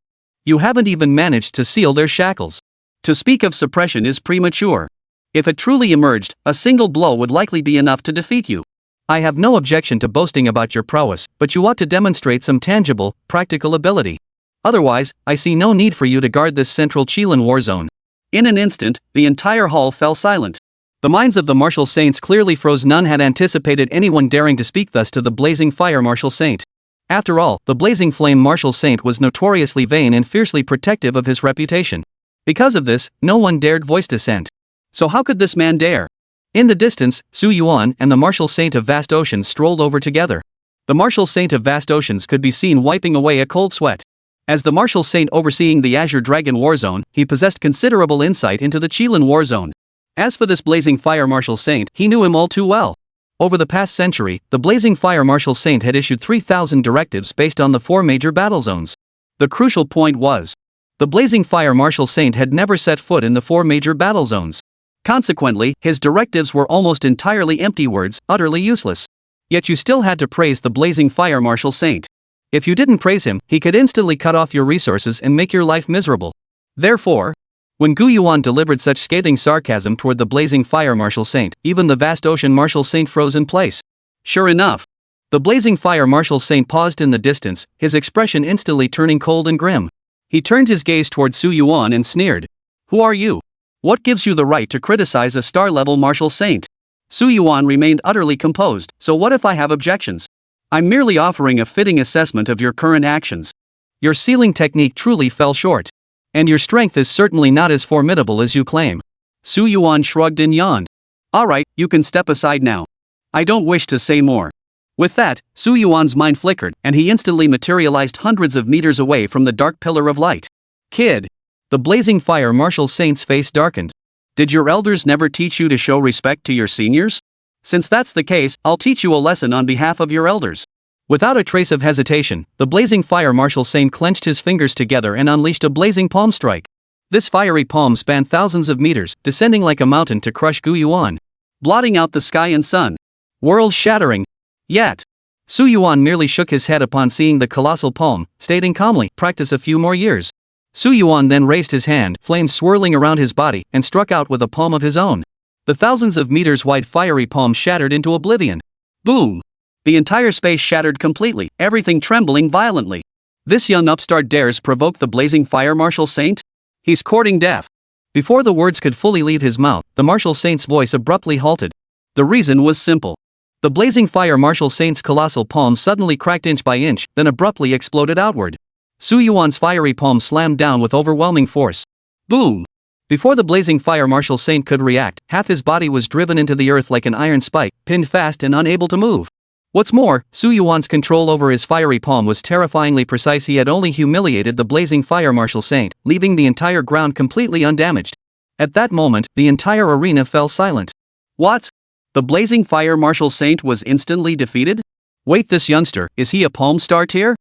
You haven't even managed to seal their shackles. To speak of suppression is premature. If it truly emerged, a single blow would likely be enough to defeat you. I have no objection to boasting about your prowess, but you ought to demonstrate some tangible, practical ability. Otherwise, I see no need for you to guard this central Qilin war zone. In an instant, the entire hall fell silent. The minds of the martial saints clearly froze. None had anticipated anyone daring to speak thus to the Blazing Fire Martial Saint. After all, the Blazing Flame Martial Saint was notoriously vain and fiercely protective of his reputation. Because of this, no one dared voice dissent. So how could this man dare? In the distance, Su Yuan and the Martial Saint of Vast Oceans strolled over together. The Martial Saint of Vast Oceans could be seen wiping away a cold sweat. As the Martial Saint overseeing the Azure Dragon Warzone, he possessed considerable insight into the Qilin Warzone. As for this Blazing Fire Martial Saint, he knew him all too well. Over the past century, the Blazing Fire Martial Saint had issued 3,000 directives based on the 4 major battle zones. The crucial point was, the Blazing Fire Martial Saint had never set foot in the 4 major battle zones. Consequently, his directives were almost entirely empty words, utterly useless. Yet you still had to praise the Blazing Fire Martial Saint. If you didn't praise him, he could instantly cut off your resources and make your life miserable. Therefore, when Gu Yuan delivered such scathing sarcasm toward the Blazing Fire Martial Saint, even the Vast Ocean Martial Saint froze in place. Sure enough, the Blazing Fire Martial Saint paused in the distance, his expression instantly turning cold and grim. He turned his gaze toward Su Yuan and sneered. Who are you? What gives you the right to criticize a star-level martial saint? Su Yuan remained utterly composed. So what if I have objections? I'm merely offering a fitting assessment of your current actions. Your sealing technique truly fell short. And your strength is certainly not as formidable as you claim. Su Yuan shrugged and yawned. Alright, you can step aside now. I don't wish to say more. With that, Su Yuan's mind flickered, and he instantly materialized hundreds of meters away from the dark pillar of light. Kid! The blazing fire martial saint's face darkened. Did your elders never teach you to show respect to your seniors? Since that's the case, I'll teach you a lesson on behalf of your elders. Without a trace of hesitation, the blazing fire martial saint clenched his fingers together and unleashed a blazing palm strike. This fiery palm spanned thousands of meters, descending like a mountain to crush Gu Yuan, blotting out the sky and sun. World-shattering. Yet, Su Yuan merely shook his head upon seeing the colossal palm, stating calmly, "Practice a few more years." Su Yuan then raised his hand, flames swirling around his body, and struck out with a palm of his own. The thousands of meters wide fiery palm shattered into oblivion. Boom! The entire space shattered completely, everything trembling violently. This young upstart dares provoke the blazing fire martial saint? He's courting death. Before the words could fully leave his mouth, the martial saint's voice abruptly halted. The reason was simple. The blazing fire martial saint's colossal palm suddenly cracked inch by inch, then abruptly exploded outward. Su Yuan's fiery palm slammed down with overwhelming force. Boom! Before the blazing fire martial saint could react, half his body was driven into the earth like an iron spike, pinned fast and unable to move. What's more, Su Yuan's control over his fiery palm was terrifyingly precise. He had only humiliated the blazing fire martial saint, leaving the entire ground completely undamaged. At that moment, the entire arena fell silent. What? The blazing fire martial saint was instantly defeated? Wait, this youngster, is he a palm star tier?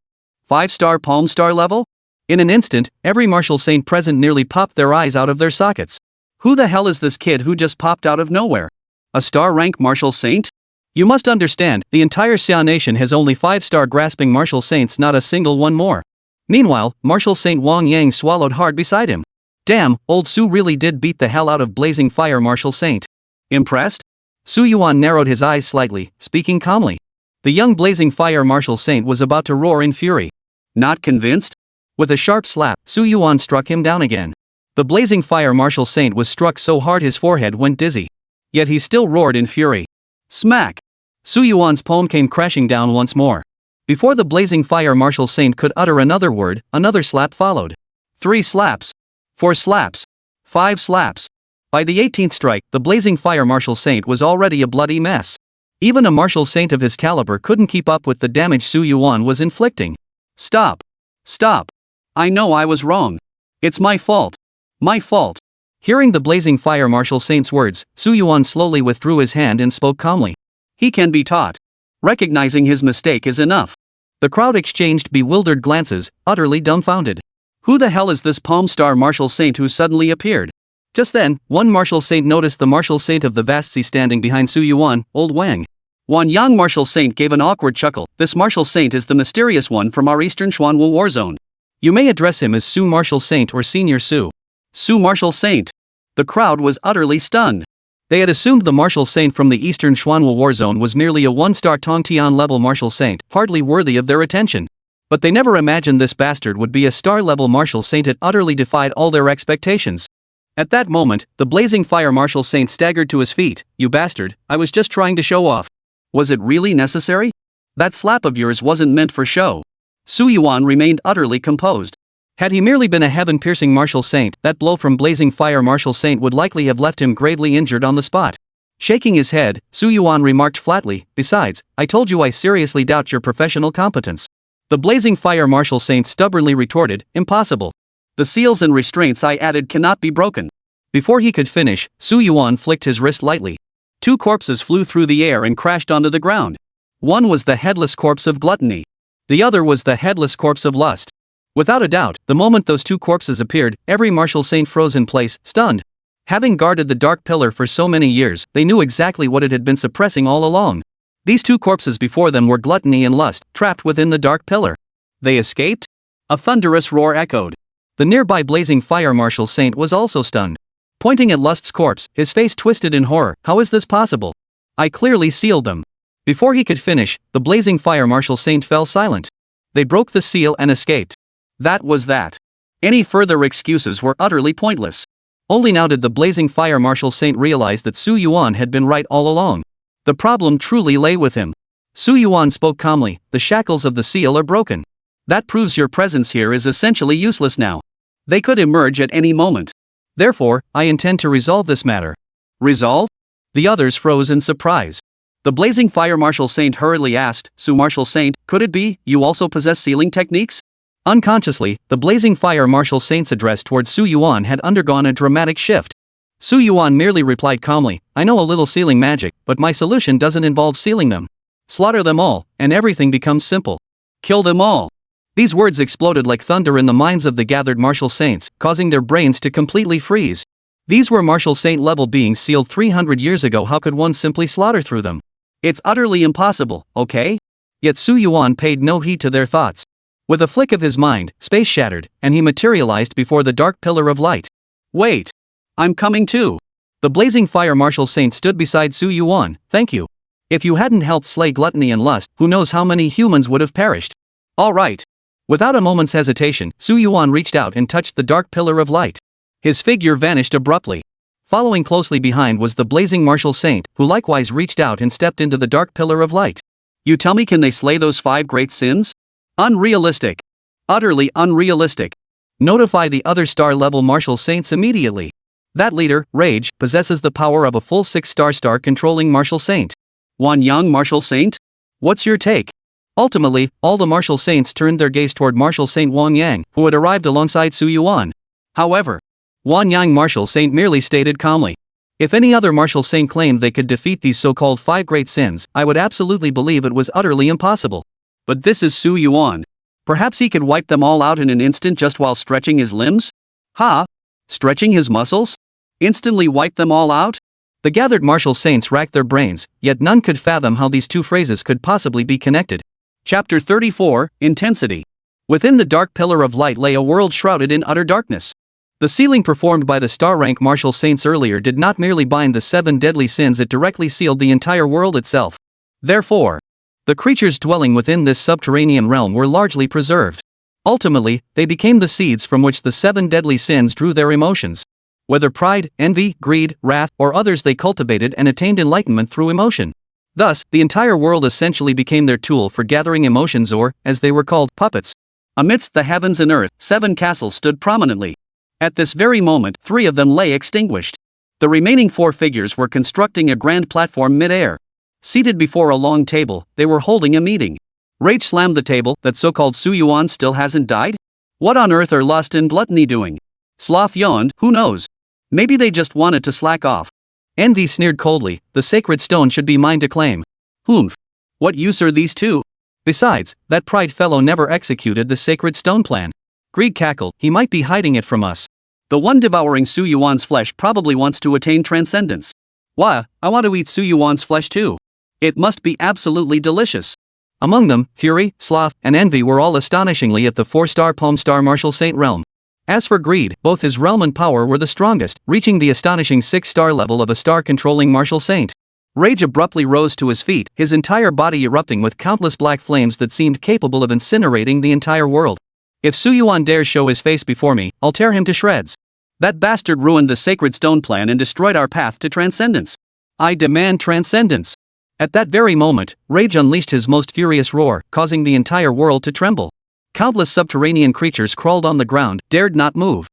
5-star palm star level? In an instant, every martial saint present nearly popped their eyes out of their sockets. Who the hell is this kid who just popped out of nowhere? A star rank martial saint? You must understand, the entire Xia nation has only 5-star grasping martial saints, not a single one more. Meanwhile, martial saint Wang Yang swallowed hard beside him. Damn, old Su really did beat the hell out of blazing fire martial saint. Impressed? Su Yuan narrowed his eyes slightly, speaking calmly. The young blazing fire martial saint was about to roar in fury. Not convinced? With a sharp slap, Su Yuan struck him down again. The blazing fire martial saint was struck so hard his forehead went dizzy. Yet he still roared in fury. Smack! Su Yuan's palm came crashing down once more. Before the blazing fire martial saint could utter another word, another slap followed. 3 slaps. 4 slaps. 5 slaps. By the 18th strike, the blazing fire martial saint was already a bloody mess. Even a martial saint of his caliber couldn't keep up with the damage Su Yuan was inflicting. Stop. Stop. I know I was wrong. It's my fault. My fault. Hearing the blazing fire martial saint's words, Su Yuan slowly withdrew his hand and spoke calmly. He can be taught. Recognizing his mistake is enough. The crowd exchanged bewildered glances, utterly dumbfounded. Who the hell is this palm star martial saint who suddenly appeared? Just then, one martial saint noticed the martial saint of the vast sea standing behind Su Yuan, old Wang. Wan Yang martial saint gave an awkward chuckle. This martial saint is the mysterious one from our eastern Xuanwu war zone. You may address him as Su martial saint or Senior Su. Su martial saint. The crowd was utterly stunned. They had assumed the martial saint from the eastern Xuanwu war zone was merely a 1-star Tongtian level martial saint, hardly worthy of their attention. But they never imagined this bastard would be a star-level martial saint. It utterly defied all their expectations. At that moment, the blazing fire martial saint staggered to his feet. You bastard, I was just trying to show off. Was it really necessary? That slap of yours wasn't meant for show. Su Yuan remained utterly composed. Had he merely been a heaven-piercing martial saint, that blow from blazing fire martial saint would likely have left him gravely injured on the spot. Shaking his head, Su Yuan remarked flatly, besides, I told you I seriously doubt your professional competence. The blazing fire martial saint stubbornly retorted, impossible. The seals and restraints I added cannot be broken. Before he could finish, Su Yuan flicked his wrist lightly. 2 corpses flew through the air and crashed onto the ground. One was the headless corpse of gluttony. The other was the headless corpse of lust. Without a doubt, the moment those 2 corpses appeared, every martial saint froze in place, stunned. Having guarded the dark pillar for so many years, they knew exactly what it had been suppressing all along. These 2 corpses before them were gluttony and lust, trapped within the dark pillar. They escaped? A thunderous roar echoed. The nearby blazing fire martial saint was also stunned. Pointing at Lust's corpse, his face twisted in horror. How is this possible? I clearly sealed them. Before he could finish, the blazing fire martial saint fell silent. They broke the seal and escaped. That was that. Any further excuses were utterly pointless. Only now did the blazing fire martial saint realize that Su Yuan had been right all along. The problem truly lay with him. Su Yuan spoke calmly, the shackles of the seal are broken. That proves your presence here is essentially useless now. They could emerge at any moment. Therefore, I intend to resolve this matter. Resolve? The others froze in surprise. The blazing fire martial saint hurriedly asked, "Su martial saint, could it be, you also possess sealing techniques?" Unconsciously, the blazing fire martial saint's address towards Su Yuan had undergone a dramatic shift. Su Yuan merely replied calmly, "I know a little sealing magic, but my solution doesn't involve sealing them. Slaughter them all, and everything becomes simple. Kill them all." These words exploded like thunder in the minds of the gathered martial saints, causing their brains to completely freeze. These were martial saint level beings sealed 300 years ago. How could one simply slaughter through them? It's utterly impossible, okay? Yet Su Yuan paid no heed to their thoughts. With a flick of his mind, space shattered, and he materialized before the dark pillar of light. "Wait! I'm coming too!" The blazing fire martial saint stood beside Su Yuan. "Thank you. If you hadn't helped slay gluttony and lust, who knows how many humans would have perished." "All right." Without a moment's hesitation, Su Yuan reached out and touched the dark pillar of light. His figure vanished abruptly. Following closely behind was the blazing martial saint, who likewise reached out and stepped into the dark pillar of light. "You tell me, can they slay those 5 great sins? Unrealistic. Utterly unrealistic. Notify the other star-level martial saints immediately. That leader, Rage, possesses the power of a full 6-star controlling martial saint." "One young martial saint? What's your take?" Ultimately, all the martial saints turned their gaze toward Martial Saint Wang Yang, who had arrived alongside Su Yuan. However, Wang Yang martial saint merely stated calmly, "If any other martial saint claimed they could defeat these so-called 5 great sins, I would absolutely believe it was utterly impossible. But this is Su Yuan. Perhaps he could wipe them all out in an instant just while stretching his limbs? Ha! Stretching his muscles? Instantly wipe them all out?" The gathered martial saints racked their brains, yet none could fathom how these two phrases could possibly be connected. Chapter 34, Intensity. Within the dark pillar of light lay a world shrouded in utter darkness. The sealing performed by the star-rank martial saints earlier did not merely bind the 7 deadly sins, it directly sealed the entire world itself. Therefore, the creatures dwelling within this subterranean realm were largely preserved. Ultimately, they became the seeds from which the 7 deadly sins drew their emotions. Whether pride, envy, greed, wrath, or others, they cultivated and attained enlightenment through emotion. Thus, the entire world essentially became their tool for gathering emotions, or, as they were called, puppets. Amidst the heavens and earth, 7 castles stood prominently. At this very moment, 3 of them lay extinguished. The remaining 4 figures were constructing a grand platform mid-air. Seated before a long table, they were holding a meeting. Rage slammed the table. "That so-called Su Yuan still hasn't died? What on earth are lust and gluttony doing?" Sloth yawned. "Who knows? Maybe they just wanted to slack off." Envy sneered coldly. "The sacred stone should be mine to claim." "Humph. What use are these 2? Besides, that pride fellow never executed the sacred stone plan." Greed cackled. "He might be hiding it from us. The one devouring Su Yuan's flesh probably wants to attain transcendence." "Why, I want to eat Su Yuan's flesh too. It must be absolutely delicious." Among them, Fury, Sloth, and Envy were all astonishingly at the 4-star Palm Star Martial Saint realm. As for Greed, both his realm and power were the strongest, reaching the astonishing 6-star level of a star-controlling martial saint. Rage abruptly rose to his feet, his entire body erupting with countless black flames that seemed capable of incinerating the entire world. "If Su Yuan dares show his face before me, I'll tear him to shreds. That bastard ruined the sacred stone plan and destroyed our path to transcendence. I demand transcendence." At that very moment, Rage unleashed his most furious roar, causing the entire world to tremble. Countless subterranean creatures crawled on the ground, dared not move.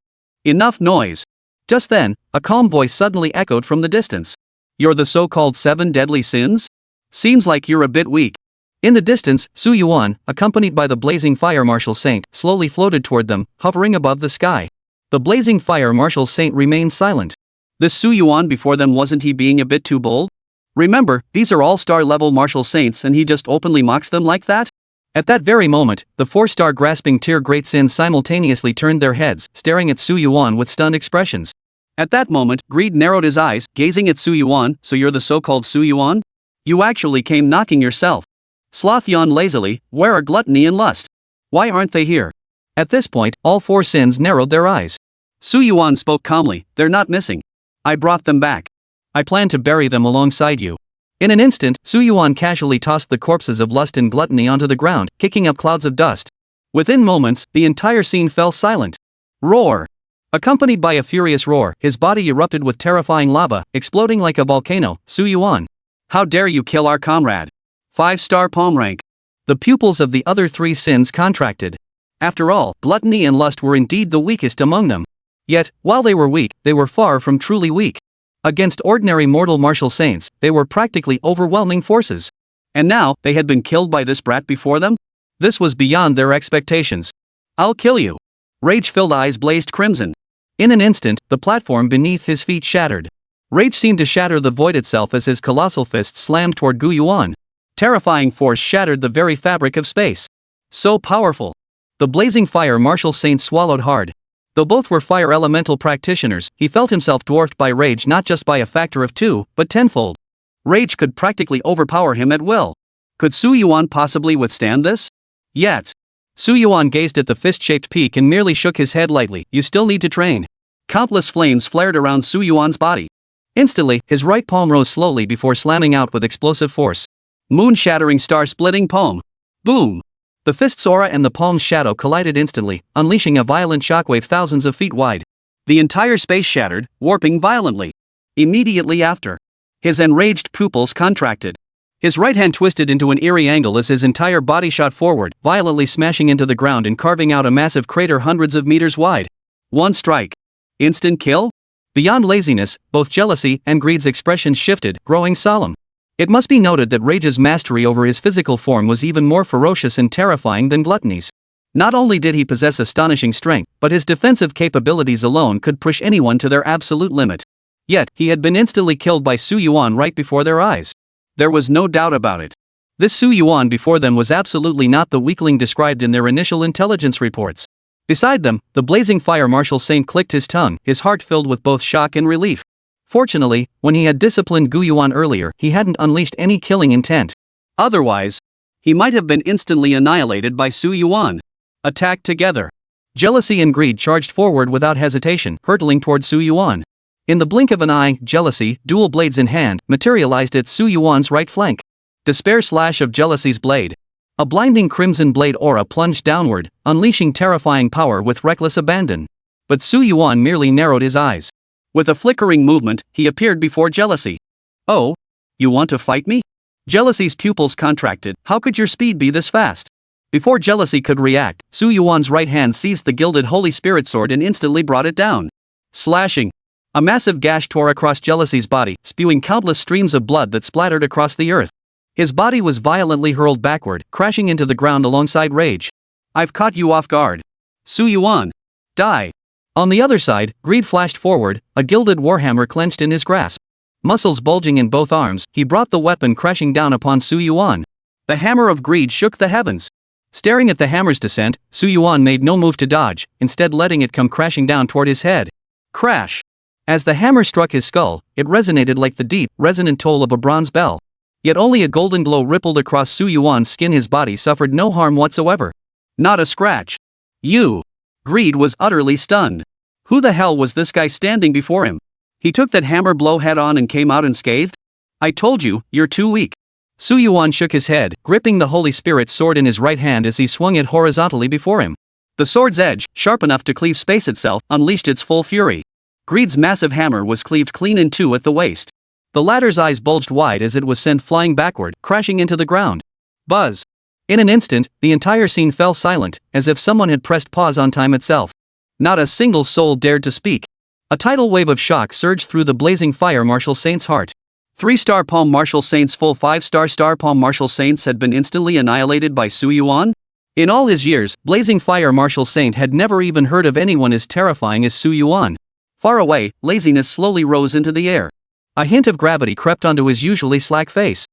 "Enough noise." Just then, a calm voice suddenly echoed from the distance. "You're the so-called 7 deadly sins? Seems like you're a bit weak." In the distance, Su Yuan, accompanied by the blazing fire martial saint, slowly floated toward them, hovering above the sky. The blazing fire martial saint remained silent. This Su Yuan before them, wasn't he being a bit too bold? Remember, these are all star-level martial saints and he just openly mocks them like that? At that very moment, the 4-star grasping tier great sins simultaneously turned their heads, staring at Su Yuan with stunned expressions. At that moment, Greed narrowed his eyes, gazing at Su Yuan. "So you're the so-called Su Yuan? You actually came knocking yourself." Sloth yawned lazily. "Where are gluttony and lust? Why aren't they here?" At this point, all 4 sins narrowed their eyes. Su Yuan spoke calmly. "They're not missing. I brought them back. I plan to bury them alongside you." In an instant, Su Yuan casually tossed the corpses of lust and gluttony onto the ground, kicking up clouds of dust. Within moments, the entire scene fell silent. Roar! Accompanied by a furious roar, his body erupted with terrifying lava, exploding like a volcano. "Su Yuan! How dare you kill our comrade? 5-star palm rank." The pupils of the other 3 sins contracted. After all, gluttony and lust were indeed the weakest among them. Yet, while they were weak, they were far from truly weak. Against ordinary mortal martial saints, they were practically overwhelming forces. And now, they had been killed by this brat before them? This was beyond their expectations. I'll kill you. Rage-filled eyes blazed crimson. In an instant, the platform beneath his feet shattered. Rage seemed to shatter the void itself as his colossal fist slammed toward Gu Yuan. Terrifying force shattered the very fabric of space. So powerful. The blazing fire martial saint swallowed hard. Though both were fire elemental practitioners, he felt himself dwarfed by rage not just by a factor of 2, but tenfold. Rage could practically overpower him at will. Could Su Yuan possibly withstand this? Yet. Su Yuan gazed at the fist-shaped peak and merely shook his head lightly. You still need to train. Countless flames flared around Su Yuan's body. Instantly, his right palm rose slowly before slamming out with explosive force. Moon-shattering, star-splitting palm. Boom! The fist's aura and the palm's shadow collided instantly, unleashing a violent shockwave thousands of feet wide. The entire space shattered, warping violently. Immediately after, his enraged pupils contracted. His right hand twisted into an eerie angle as his entire body shot forward, violently smashing into the ground and carving out a massive crater hundreds of meters wide. One strike. Instant kill? Beyond laziness, both jealousy and greed's expressions shifted, growing solemn. It must be noted that Rage's mastery over his physical form was even more ferocious and terrifying than Gluttony's. Not only did he possess astonishing strength, but his defensive capabilities alone could push anyone to their absolute limit. Yet, he had been instantly killed by Su Yuan right before their eyes. There was no doubt about it. This Su Yuan before them was absolutely not the weakling described in their initial intelligence reports. Beside them, the blazing fire martial saint clicked his tongue, his heart filled with both shock and relief. Fortunately, when he had disciplined Gu Yuan earlier, he hadn't unleashed any killing intent. Otherwise, he might have been instantly annihilated by Su Yuan. Attacked together. Jealousy and greed charged forward without hesitation, hurtling toward Su Yuan. In the blink of an eye, jealousy, dual blades in hand, materialized at Su Yuan's right flank. Despair slash of jealousy's blade. A blinding crimson blade aura plunged downward, unleashing terrifying power with reckless abandon. But Su Yuan merely narrowed his eyes. With a flickering movement, he appeared before jealousy. Oh? You want to fight me? Jealousy's pupils contracted. How could your speed be this fast? Before jealousy could react, Su Yuan's right hand seized the gilded Holy Spirit sword and instantly brought it down. Slashing. A massive gash tore across jealousy's body, spewing countless streams of blood that splattered across the earth. His body was violently hurled backward, crashing into the ground alongside Rage. I've caught you off guard. Su Yuan. Die. On the other side, Greed flashed forward, a gilded warhammer clenched in his grasp. Muscles bulging in both arms, he brought the weapon crashing down upon Su Yuan. The hammer of Greed shook the heavens. Staring at the hammer's descent, Su Yuan made no move to dodge, instead letting it come crashing down toward his head. Crash! As the hammer struck his skull, it resonated like the deep, resonant toll of a bronze bell. Yet only a golden glow rippled across Su Yuan's skin. His body suffered no harm whatsoever. Not a scratch. You! Greed was utterly stunned. Who the hell was this guy standing before him? He took that hammer blow head on and came out unscathed? I told you, you're too weak. Su Yuan shook his head, gripping the Holy Spirit sword in his right hand as he swung it horizontally before him. The sword's edge, sharp enough to cleave space itself, unleashed its full fury. Greed's massive hammer was cleaved clean in two at the waist. The latter's eyes bulged wide as it was sent flying backward, crashing into the ground. Buzz. In an instant, the entire scene fell silent, as if someone had pressed pause on time itself. Not a single soul dared to speak. A tidal wave of shock surged through the blazing fire martial saint's heart. 3-star palm martial saints full 5-star star palm martial saints had been instantly annihilated by Su Yuan? In all his years, blazing fire martial saint had never even heard of anyone as terrifying as Su Yuan. Far away, laziness slowly rose into the air. A hint of gravity crept onto his usually slack face.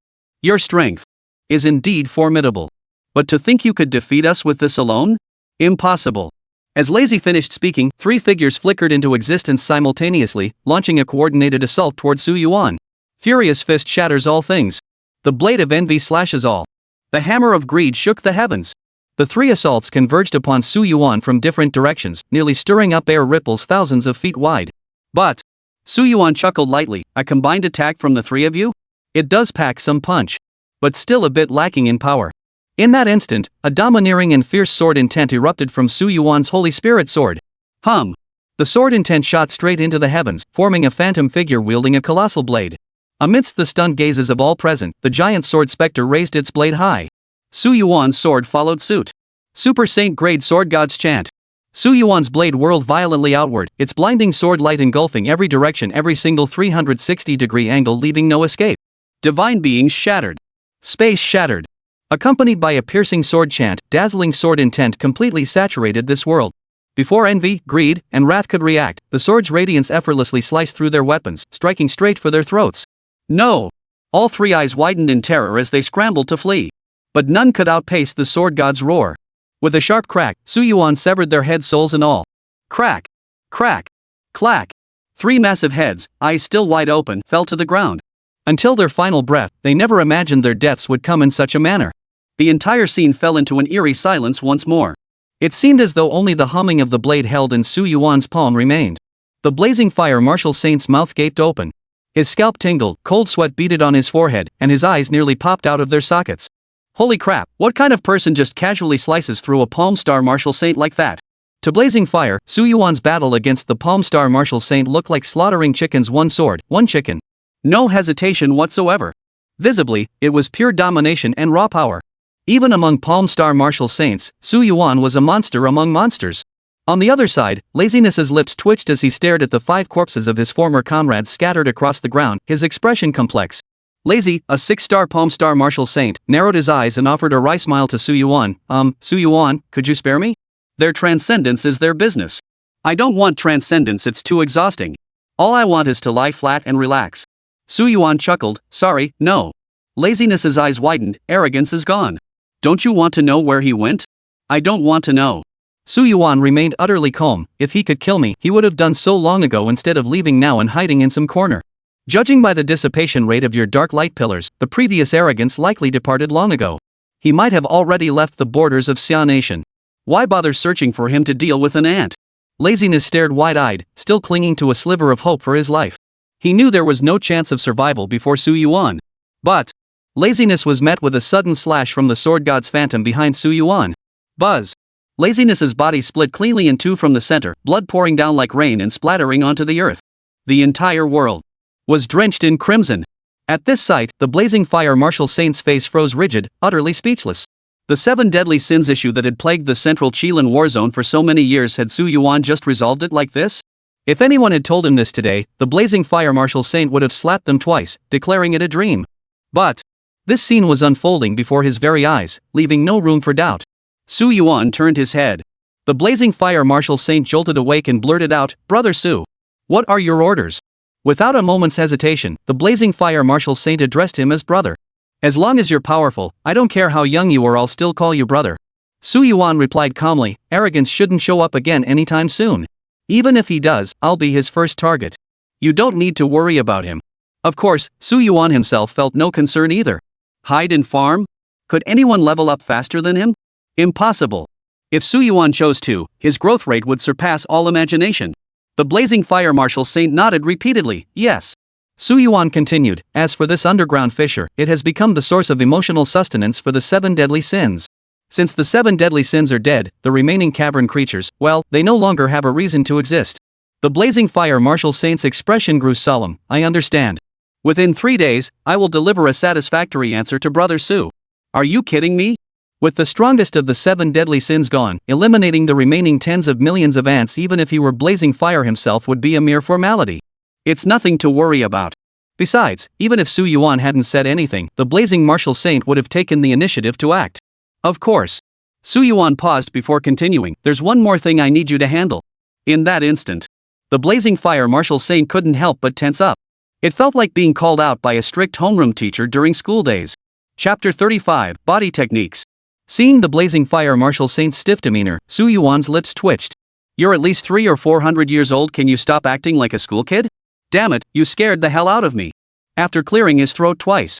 Your strength is indeed formidable. But to think you could defeat us with this alone? Impossible. As Lazy finished speaking, 3 figures flickered into existence simultaneously, launching a coordinated assault toward Su Yuan. Furious fist shatters all things. The blade of envy slashes all. The hammer of greed shook the heavens. The 3 assaults converged upon Su Yuan from different directions, nearly stirring up air ripples thousands of feet wide. But Su Yuan chuckled lightly. A combined attack from the 3 of you? It does pack some punch. But still a bit lacking in power. In that instant, a domineering and fierce sword intent erupted from Su Yuan's Holy Spirit sword. Hum! The sword intent shot straight into the heavens, forming a phantom figure wielding a colossal blade. Amidst the stunned gazes of all present, the giant sword specter raised its blade high. Su Yuan's sword followed suit. Super Saint Grade Sword God's chant. Su Yuan's blade whirled violently outward, its blinding sword light engulfing every direction, every single 360-degree angle, leaving no escape. Divine beings shattered. Space shattered. Accompanied by a piercing sword chant, dazzling sword intent completely saturated this world. Before envy, greed, and wrath could react, the sword's radiance effortlessly sliced through their weapons, striking straight for their throats. No! All three eyes widened in terror as they scrambled to flee. But none could outpace the sword god's roar. With a sharp crack, Su Yuan severed their heads, souls and all. Crack! Crack! Clack! Three massive heads, eyes still wide open, fell to the ground. Until their final breath, they never imagined their deaths would come in such a manner. The entire scene fell into an eerie silence once more. It seemed as though only the humming of the blade held in Su Yuan's palm remained. The blazing fire martial saint's mouth gaped open. His scalp tingled, cold sweat beaded on his forehead, and his eyes nearly popped out of their sockets. Holy crap, what kind of person just casually slices through a Palm Star Martial Saint like that? To blazing fire, Su Yuan's battle against the Palm Star Martial Saint looked like slaughtering chickens, one sword, one chicken. No hesitation whatsoever. Visibly, it was pure domination and raw power. Even among Palm Star Martial Saints, Su Yuan was a monster among monsters. On the other side, Laziness's lips twitched as he stared at the 5 corpses of his former comrades scattered across the ground, his expression complex. Lazy, a 6-star Palm Star Martial Saint, narrowed his eyes and offered a wry smile to Su Yuan. Su Yuan, could you spare me? Their transcendence is their business. I don't want transcendence, it's too exhausting. All I want is to lie flat and relax. Su Yuan chuckled, sorry, no. Laziness's eyes widened, arrogance is gone. Don't you want to know where he went? I don't want to know. Su Yuan remained utterly calm. If he could kill me, he would have done so long ago instead of leaving now and hiding in some corner. Judging by the dissipation rate of your dark light pillars, the previous arrogance likely departed long ago. He might have already left the borders of Xia Nation. Why bother searching for him to deal with an ant? Laziness stared wide-eyed, still clinging to a sliver of hope for his life. He knew there was no chance of survival before Su Yuan. But Laziness was met with a sudden slash from the sword god's phantom behind Su Yuan. Buzz! Laziness's body split cleanly in two from the center, blood pouring down like rain and splattering onto the earth. The entire world was drenched in crimson. At this sight, the blazing fire martial saint's face froze rigid, utterly speechless. The 7 deadly sins issue that had plagued the central Qilin war zone for so many years, had Su Yuan just resolved it like this? If anyone had told him this today, the blazing fire martial saint would have slapped them twice, declaring it a dream. But this scene was unfolding before his very eyes, leaving no room for doubt. Su Yuan turned his head. The blazing fire martial saint jolted awake and blurted out, Brother Su, what are your orders? Without a moment's hesitation, the blazing fire martial saint addressed him as brother. As long as you're powerful, I don't care how young you are, I'll still call you brother. Su Yuan replied calmly, arrogance shouldn't show up again anytime soon. Even if he does, I'll be his first target. You don't need to worry about him. Of course, Su Yuan himself felt no concern either. Hide and farm? Could anyone level up faster than him? Impossible. If Su Yuan chose to, his growth rate would surpass all imagination. The blazing fire martial saint nodded repeatedly, yes. Su Yuan continued, as for this underground fissure, it has become the source of emotional sustenance for the 7 deadly sins. Since the 7 deadly sins are dead, the remaining cavern creatures, well, they no longer have a reason to exist. The blazing fire martial saint's expression grew solemn, I understand. Within 3 days, I will deliver a satisfactory answer to Brother Su. Are you kidding me? With the strongest of the 7 deadly sins gone, eliminating the remaining tens of millions of ants even if he were blazing fire himself would be a mere formality. It's nothing to worry about. Besides, even if Su Yuan hadn't said anything, the blazing martial saint would have taken the initiative to act. Of course. Su Yuan paused before continuing, there's one more thing I need you to handle. In that instant, the blazing fire martial saint couldn't help but tense up. It felt like being called out by a strict homeroom teacher during school days. Chapter 35, Body Techniques. Seeing the blazing fire martial saint's stiff demeanor, Su Yuan's lips twitched. You're at least 300 or 400 years old, can you stop acting like a school kid? Damn it, you scared the hell out of me. After clearing his throat twice,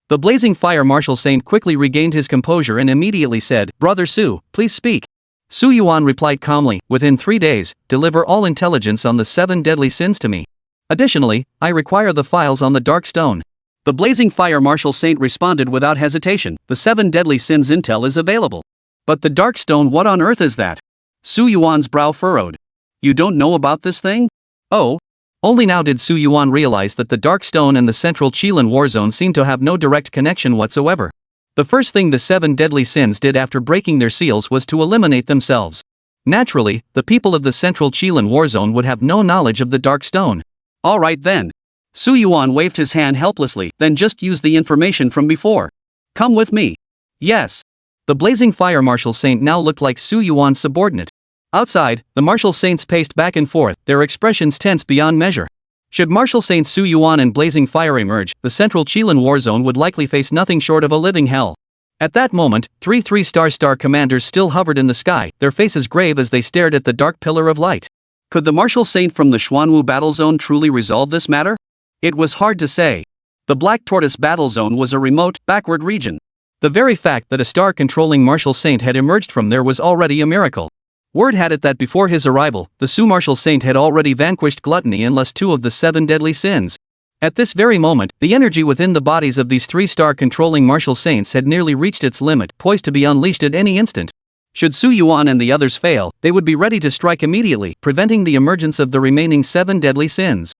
the blazing fire martial saint quickly regained his composure and immediately said, Brother Su, please speak. Su Yuan replied calmly, within 3 days, deliver all intelligence on the 7 deadly sins to me. Additionally, I require the files on the dark stone. The blazing fire martial saint responded without hesitation, the 7 deadly sins intel is available. But the dark stone, what on earth is that? Su Yuan's brow furrowed. You don't know about this thing? Oh. Only now did Su Yuan realize that the dark stone and the central Qilin war zone seemed to have no direct connection whatsoever. The first thing the 7 deadly sins did after breaking their seals was to eliminate themselves. Naturally, the people of the central Qilin war zone would have no knowledge of the Dark Stone. Alright then. Su Yuan waved his hand helplessly, then just used the information from before. Come with me. Yes. The blazing fire martial saint now looked like Su Yuan's subordinate. Outside, the martial saints paced back and forth, their expressions tense beyond measure. Should Martial Saint Su Yuan and Blazing Fire emerge, the central Qilin war zone would likely face nothing short of a living hell. At that moment, three 3-star commanders still hovered in the sky, their faces grave as they stared at the dark pillar of light. Could the Martial Saint from the Xuanwu battle zone truly resolve this matter? It was hard to say. The Black Tortoise battle zone was a remote, backward region. The very fact that a star-controlling Martial Saint had emerged from there was already a miracle. Word had it that before his arrival, the Su Martial Saint had already vanquished gluttony and lust, 2 of the 7 deadly sins. At this very moment, the energy within the bodies of these 3-star controlling Martial Saints had nearly reached its limit, poised to be unleashed at any instant. Should Su Yuan and the others fail, they would be ready to strike immediately, preventing the emergence of the remaining 7 deadly sins.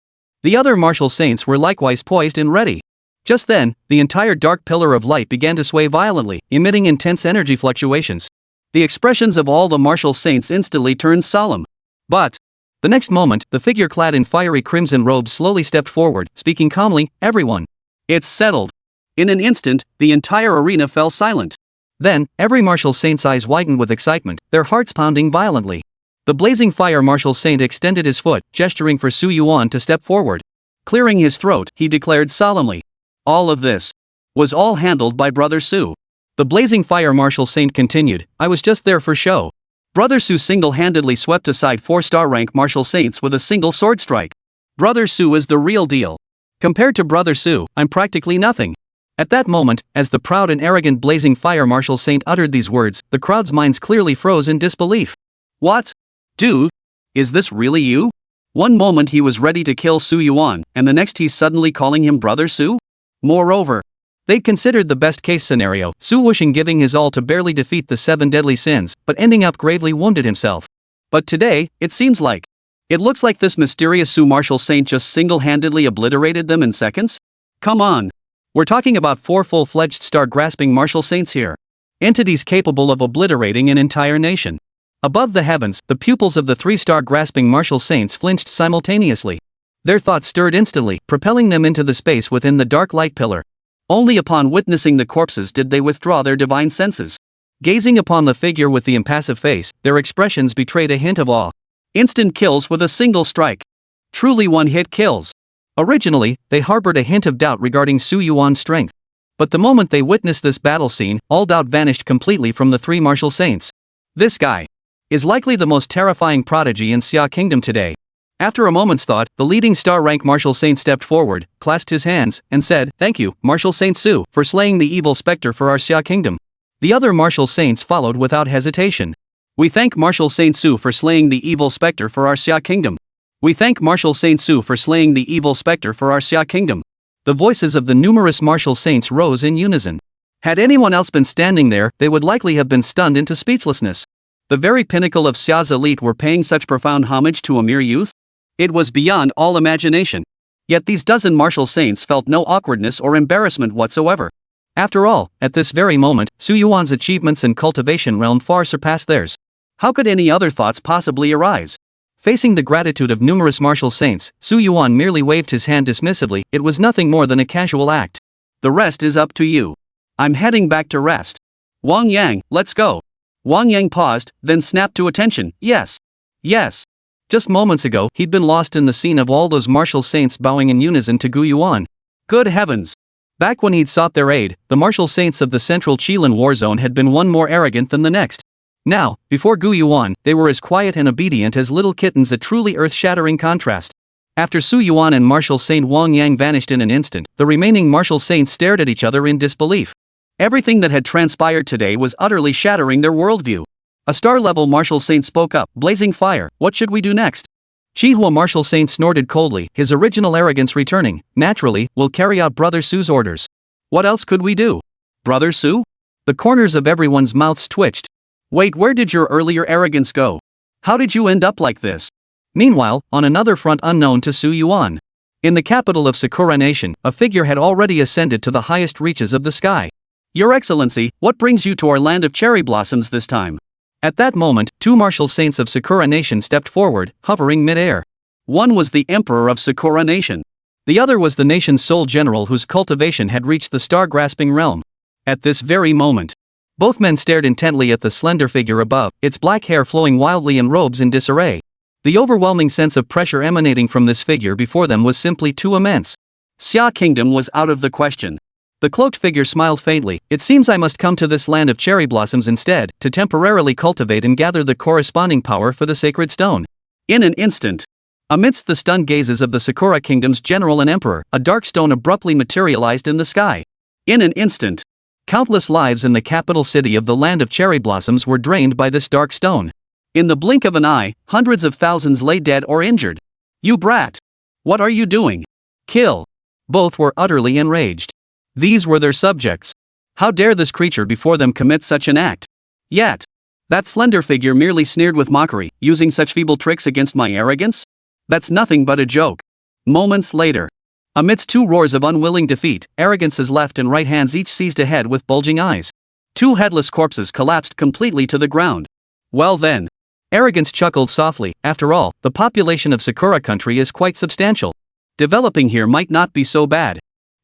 The other Martial Saints were likewise poised and ready. Just then, the entire dark pillar of light began to sway violently, emitting intense energy fluctuations. The expressions of all the Martial Saints instantly turned solemn. But the next moment, the figure clad in fiery crimson robes slowly stepped forward, speaking calmly, "Everyone. It's settled." In an instant, the entire arena fell silent. Then, every Martial Saint's eyes widened with excitement, their hearts pounding violently. The blazing fire Martial Saint extended his foot, gesturing for Su Yuan to step forward. Clearing his throat, he declared solemnly, "All of this was all handled by Brother Su." The blazing fire Martial Saint continued, "I was just there for show." Brother Su single-handedly swept aside 4-star rank Martial Saints with a single sword strike. Brother Su is the real deal. Compared to Brother Su, I'm practically nothing. At that moment, as the proud and arrogant blazing fire Martial Saint uttered these words, the crowd's minds clearly froze in disbelief. What? Dude? Is this really you? One moment he was ready to kill Su Yuan, and the next he's suddenly calling him Brother Su? Moreover, they'd considered the best-case scenario, Su Wusheng giving his all to barely defeat the 7 deadly sins, but ending up gravely wounded himself. But today, it looks like this mysterious Su Martial Saint just single-handedly obliterated them in seconds? Come on. We're talking about 4 full-fledged star-grasping Martial Saints here. Entities capable of obliterating an entire nation. Above the heavens, the pupils of the 3-star grasping Martial Saints flinched simultaneously. Their thoughts stirred instantly, propelling them into the space within the dark light pillar. Only upon witnessing the corpses did they withdraw their divine senses. Gazing upon the figure with the impassive face, their expressions betrayed a hint of awe. Instant kills with a single strike. Truly one-hit kills. Originally, they harbored a hint of doubt regarding Su Yuan's strength. But the moment they witnessed this battle scene, all doubt vanished completely from the 3 Martial Saints. This guy is likely the most terrifying prodigy in Xia Kingdom today. After a moment's thought, the leading star-rank Martial Saint stepped forward, clasped his hands, and said, "Thank you, Martial Saint Su, for slaying the evil specter for our Xia Kingdom." The other Martial Saints followed without hesitation. "We thank Martial Saint Su for slaying the evil specter for our Xia Kingdom. We thank Martial Saint Su for slaying the evil specter for our Xia Kingdom." The voices of the numerous Martial Saints rose in unison. Had anyone else been standing there, they would likely have been stunned into speechlessness. The very pinnacle of Xia's elite were paying such profound homage to a mere youth? It was beyond all imagination. Yet these dozen Martial Saints felt no awkwardness or embarrassment whatsoever. After all, at this very moment, Su Yuan's achievements in Cultivation realm far surpassed theirs. How could any other thoughts possibly arise? Facing the gratitude of numerous Martial Saints, Su Yuan merely waved his hand dismissively. It was nothing more than a casual act. "The rest is up to you. I'm heading back to rest. Wang Yang, let's go." Wang Yang paused, then snapped to attention. Yes. Yes. Just moments ago, he'd been lost in the scene of all those Martial Saints bowing in unison to Gu Yuan. Good heavens. Back when he'd sought their aid, the Martial Saints of the central Qilin war zone had been one more arrogant than the next. Now, before Gu Yuan, they were as quiet and obedient as little kittens, a truly earth-shattering contrast. After Su Yuan and Martial Saint Wang Yang vanished in an instant, the remaining Martial Saints stared at each other in disbelief. Everything that had transpired today was utterly shattering their worldview. A star-level Martial Saint spoke up, "Blazing fire, what should we do next?" Chihua Martial Saint snorted coldly, his original arrogance returning. "Naturally, we'll carry out Brother Su's orders. What else could we do?" "Brother Su?" The corners of everyone's mouths twitched. "Wait, where did your earlier arrogance go? How did you end up like this?" Meanwhile, on another front unknown to Su Yuan, in the capital of Sakura Nation, a figure had already ascended to the highest reaches of the sky. "Your Excellency, what brings you to our land of cherry blossoms this time?" At that moment, two martial saints of Sakura Nation stepped forward, hovering mid-air. One was the Emperor of Sakura Nation. The other was the nation's sole general whose cultivation had reached the star-grasping realm. At this very moment, both men stared intently at the slender figure above, its black hair flowing wildly in robes in disarray. The overwhelming sense of pressure emanating from this figure before them was simply too immense. Xia Kingdom was out of the question. The cloaked figure smiled faintly. It seems I must come to this land of cherry blossoms instead, to temporarily cultivate and gather the corresponding power for the sacred stone. In an instant, amidst the stunned gazes of the Sakura Kingdom's general and emperor, a dark stone abruptly materialized in the sky. In an instant, countless lives in the capital city of the land of cherry blossoms were drained by this dark stone. In the blink of an eye, hundreds of thousands lay dead or injured. You brat! What are you doing? Kill! Both were utterly enraged. These were their subjects. How dare this creature before them commit such an act? Yet, that slender figure merely sneered with mockery, using such feeble tricks against my arrogance? That's nothing but a joke. Moments later, amidst two roars of unwilling defeat, Arrogance's left and right hands each seized a head with bulging eyes. Two headless corpses collapsed completely to the ground. Well then. Arrogance chuckled softly. After all, the population of Sakura country is quite substantial. Developing here might not be so bad.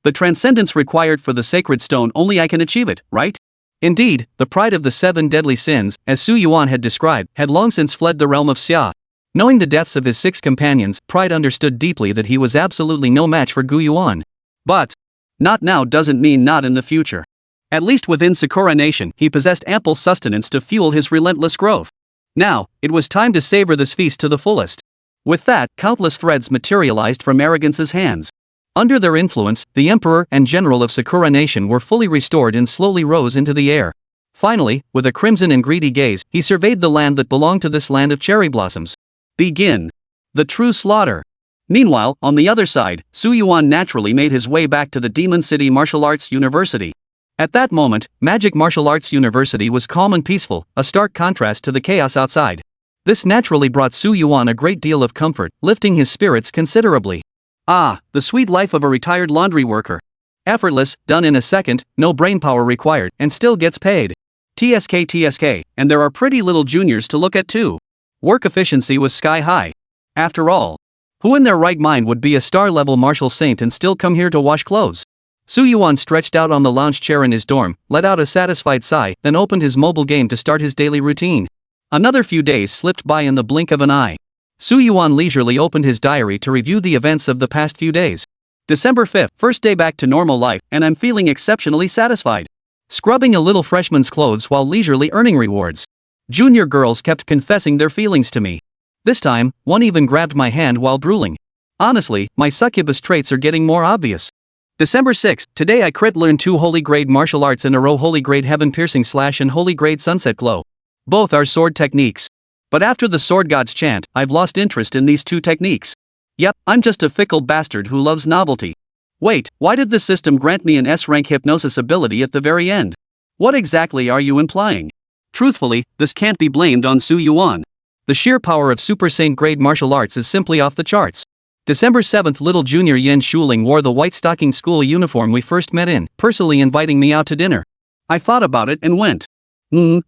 The transcendence required for the sacred stone, only I can achieve it, right? Indeed, the pride of the seven deadly sins, as Su Yuan had described, had long since fled the realm of Xia. Knowing the deaths of his 6 companions, Pride understood deeply that he was absolutely no match for Gu Yuan. But, not now doesn't mean not in the future. At least within Sakura Nation, he possessed ample sustenance to fuel his relentless growth. Now, it was time to savor this feast to the fullest. With that, countless threads materialized from Arrogance's hands. Under their influence, the Emperor and General of Sakura Nation were fully restored and slowly rose into the air. Finally, with a crimson and greedy gaze, he surveyed the land that belonged to this land of cherry blossoms. Begin. The true slaughter. Meanwhile, on the other side, Su Yuan naturally made his way back to the Demon City Martial Arts University. At that moment, Magic Martial Arts University was calm and peaceful, a stark contrast to the chaos outside. This naturally brought Su Yuan a great deal of comfort, lifting his spirits considerably. Ah, the sweet life of a retired laundry worker. Effortless, done in a second, no brainpower required, and still gets paid. TSK, and there are pretty little juniors to look at too. Work efficiency was sky high. After all, who in their right mind would be a star-level martial saint and still come here to wash clothes? Su Yuan stretched out on the lounge chair in his dorm, let out a satisfied sigh, then opened his mobile game to start his daily routine. Another few days slipped by in the blink of an eye. Su Yuan leisurely opened his diary to review the events of the past few days. December 5th, first day back to normal life, and I'm feeling exceptionally satisfied. Scrubbing a little freshman's clothes while leisurely earning rewards. Junior girls kept confessing their feelings to me. This time, one even grabbed my hand while drooling. Honestly, my succubus traits are getting more obvious. December 6th, today I crit learned 2 holy grade martial arts in a row: holy grade heaven piercing slash and holy grade sunset glow. Both are sword techniques. But after the sword god's chant, I've lost interest in these 2 techniques. Yep, I'm just a fickle bastard who loves novelty. Wait, why did the system grant me an S-rank hypnosis ability at the very end? What exactly are you implying? Truthfully, this can't be blamed on Su Yuan. The sheer power of Super Saint grade martial arts is simply off the charts. December 7th, little junior Yin Shuling wore the white stocking school uniform we first met in, personally inviting me out to dinner. I thought about it and went.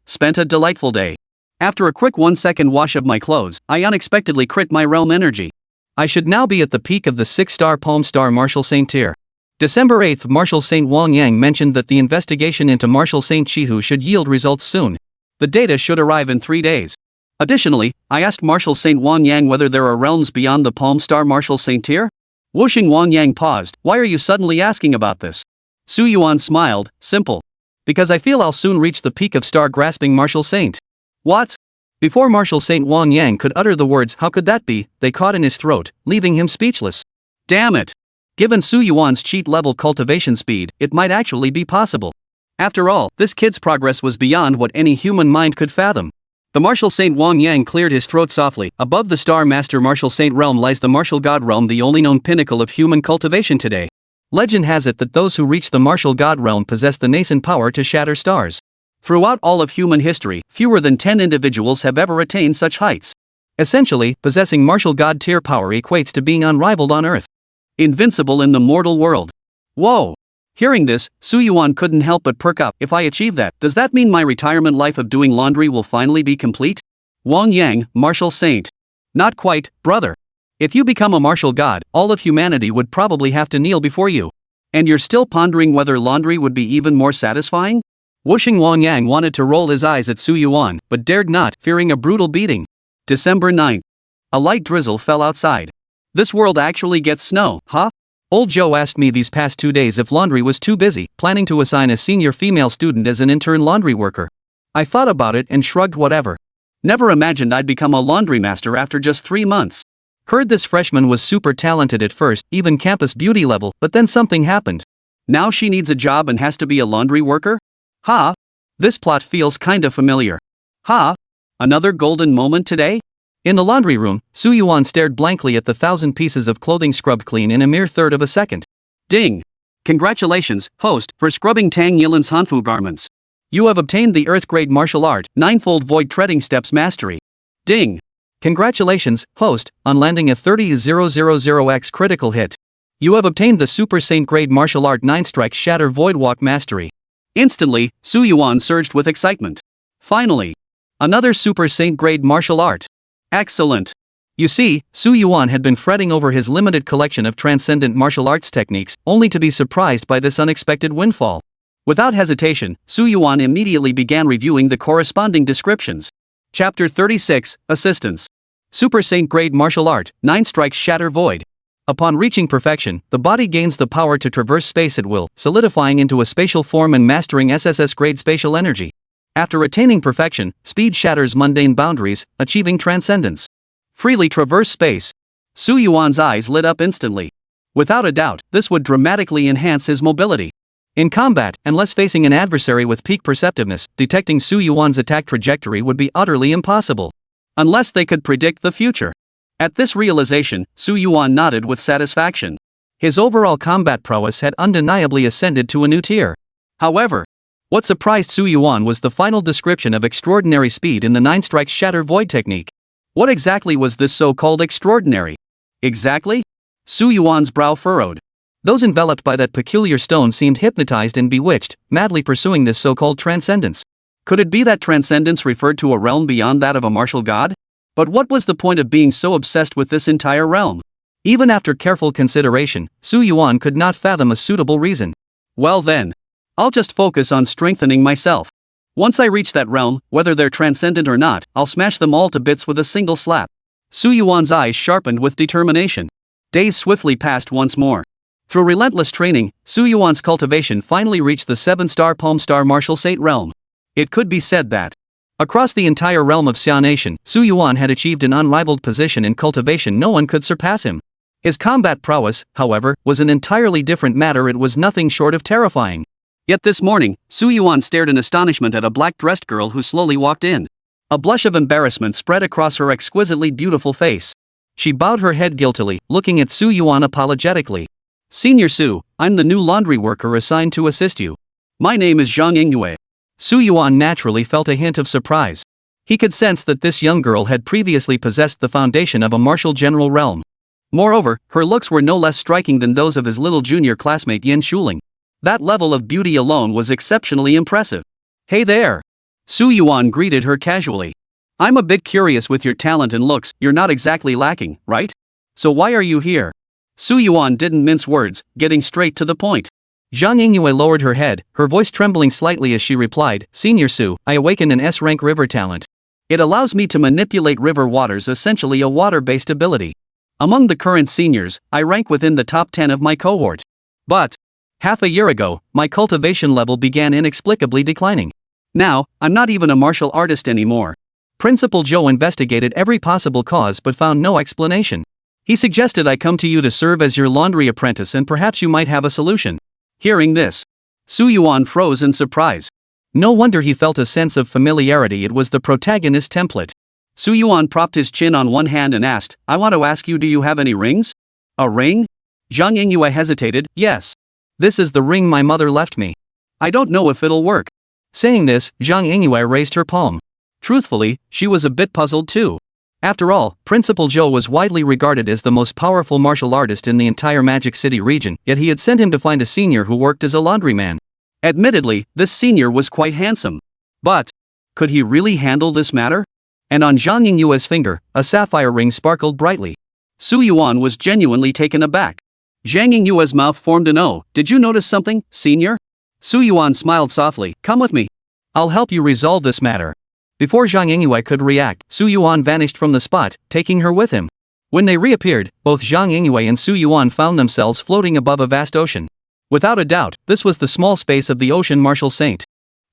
Spent a delightful day. After a quick 1-second wash of my clothes, I unexpectedly crit my realm energy. I should now be at the peak of the 6-star Palm Star Martial Saint tier. December 8th, Martial Saint Wang Yang mentioned that the investigation into Martial Saint Chihu should yield results soon. The data should arrive in 3 days. Additionally, I asked Martial Saint Wang Yang whether there are realms beyond the Palm Star Martial Saint tier. Whooshing Wang Yang paused. Why are you suddenly asking about this? Su Yuan smiled. Simple. Because I feel I'll soon reach the peak of star-grasping Martial Saint. What? Before Martial Saint Wang Yang could utter the words "how could that be," they caught in his throat, leaving him speechless. Damn it! Given Su Yuan's cheat-level cultivation speed, it might actually be possible. After all, this kid's progress was beyond what any human mind could fathom. The Martial Saint Wang Yang cleared his throat softly. Above the Star Master Martial Saint realm lies the Martial God realm, the only known pinnacle of human cultivation today. Legend has it that those who reach the Martial God realm possess the nascent power to shatter stars. Throughout all of human history, fewer than 10 individuals have ever attained such heights. Essentially, possessing Martial God tier power equates to being unrivaled on Earth. Invincible in the mortal world. Whoa! Hearing this, Su Yuan couldn't help but perk up. If I achieve that, does that mean my retirement life of doing laundry will finally be complete? Wang Yang, martial saint. Not quite, brother. If you become a martial god, all of humanity would probably have to kneel before you. And you're still pondering whether laundry would be even more satisfying? Wushing Wang Yang wanted to roll his eyes at Su Yuan, but dared not, fearing a brutal beating. December 9th. A light drizzle fell outside. This world actually gets snow, huh? Old Joe asked me these past 2 days if laundry was too busy, planning to assign a senior female student as an intern laundry worker. I thought about it and shrugged whatever. Never imagined I'd become a laundry master after just 3 months. Heard this freshman was super talented at first, even campus beauty level, but then something happened. Now she needs a job and has to be a laundry worker? Ha! This plot feels kinda familiar. Ha! Another golden moment today? In the laundry room, Su Yuan stared blankly at the 1,000 pieces of clothing scrubbed clean in a mere third of a second. Ding! Congratulations, host, for scrubbing Tang Yilan's Hanfu garments. You have obtained the Earth-grade martial art, Ninefold Void Treading Steps Mastery. Ding! Congratulations, host, on landing a 30,000x critical hit. You have obtained the Super Saint grade martial art 9-strike Shatter Void Walk Mastery. Instantly, Su Yuan surged with excitement. Finally! Another Super Saint grade martial art. Excellent! You see, Su Yuan had been fretting over his limited collection of transcendent martial arts techniques, only to be surprised by this unexpected windfall. Without hesitation, Su Yuan immediately began reviewing the corresponding descriptions. Chapter 36, Assistance. Super Saint grade martial art, 9-strike Shatter Void. Upon reaching perfection, the body gains the power to traverse space at will, solidifying into a spatial form and mastering SSS grade spatial energy. After attaining perfection, speed shatters mundane boundaries, achieving transcendence. Freely traverse space. Su Yuan's eyes lit up instantly. Without a doubt, this would dramatically enhance his mobility. In combat, unless facing an adversary with peak perceptiveness, detecting Su Yuan's attack trajectory would be utterly impossible. Unless they could predict the future. At this realization, Su Yuan nodded with satisfaction. His overall combat prowess had undeniably ascended to a new tier. However, what surprised Su Yuan was the final description of extraordinary speed in the 9-strike Shatter Void technique. What exactly was this so-called extraordinary? Exactly? Su Yuan's brow furrowed. Those enveloped by that peculiar stone seemed hypnotized and bewitched, madly pursuing this so-called transcendence. Could it be that transcendence referred to a realm beyond that of a martial god? But what was the point of being so obsessed with this entire realm? Even after careful consideration, Su Yuan could not fathom a suitable reason. Well then, I'll just focus on strengthening myself. Once I reach that realm, whether they're transcendent or not, I'll smash them all to bits with a single slap. Su Yuan's eyes sharpened with determination. Days swiftly passed once more. Through relentless training, Su Yuan's cultivation finally reached the 7-star Palm Star Martial Saint realm. It could be said that, across the entire realm of Xia Nation, Su Yuan had achieved an unrivaled position in cultivation. No one could surpass him. His combat prowess, however, was an entirely different matter. It was nothing short of terrifying. Yet this morning, Su Yuan stared in astonishment at a black-dressed girl who slowly walked in. A blush of embarrassment spread across her exquisitely beautiful face. She bowed her head guiltily, looking at Su Yuan apologetically. Senior Su, I'm the new laundry worker assigned to assist you. My name is Zhang Yingyue. Su Yuan naturally felt a hint of surprise. He could sense that this young girl had previously possessed the foundation of a martial general realm. Moreover, her looks were no less striking than those of his little junior classmate Yin Shuling. That level of beauty alone was exceptionally impressive. Hey there! Su Yuan greeted her casually. I'm a bit curious with your talent and looks. You're not exactly lacking, right? So why are you here? Su Yuan didn't mince words, getting straight to the point. Zhang Yingyue lowered her head, her voice trembling slightly as she replied, Senior Su, I awakened an S-rank river talent. It allows me to manipulate river waters, essentially a water-based ability. Among the current seniors, I rank within the top 10 of my cohort. But half a year ago, my cultivation level began inexplicably declining. Now, I'm not even a martial artist anymore. Principal Zhou investigated every possible cause but found no explanation. He suggested I come to you to serve as your laundry apprentice and perhaps you might have a solution. Hearing this, Su Yuan froze in surprise. No wonder he felt a sense of familiarity. It was the protagonist template. Su Yuan propped his chin on one hand and asked, I want to ask you, do you have any rings? A ring? Zhang Yingyue hesitated, yes. This is the ring my mother left me. I don't know if it'll work. Saying this, Zhang Yingyue raised her palm. Truthfully, she was a bit puzzled too. After all, Principal Joe was widely regarded as the most powerful martial artist in the entire Magic City region, yet he had sent him to find a senior who worked as a laundryman. Admittedly, this senior was quite handsome. But could he really handle this matter? And on Zhang Yingyue's finger, a sapphire ring sparkled brightly. Su Yuan was genuinely taken aback. Zhang Yingyue's mouth formed an O. Did you notice something, senior? Su Yuan smiled softly. Come with me. I'll help you resolve this matter. Before Zhang Yingyue could react, Su Yuan vanished from the spot, taking her with him. When they reappeared, both Zhang Yingyue and Su Yuan found themselves floating above a vast ocean. Without a doubt, this was the small space of the ocean martial saint.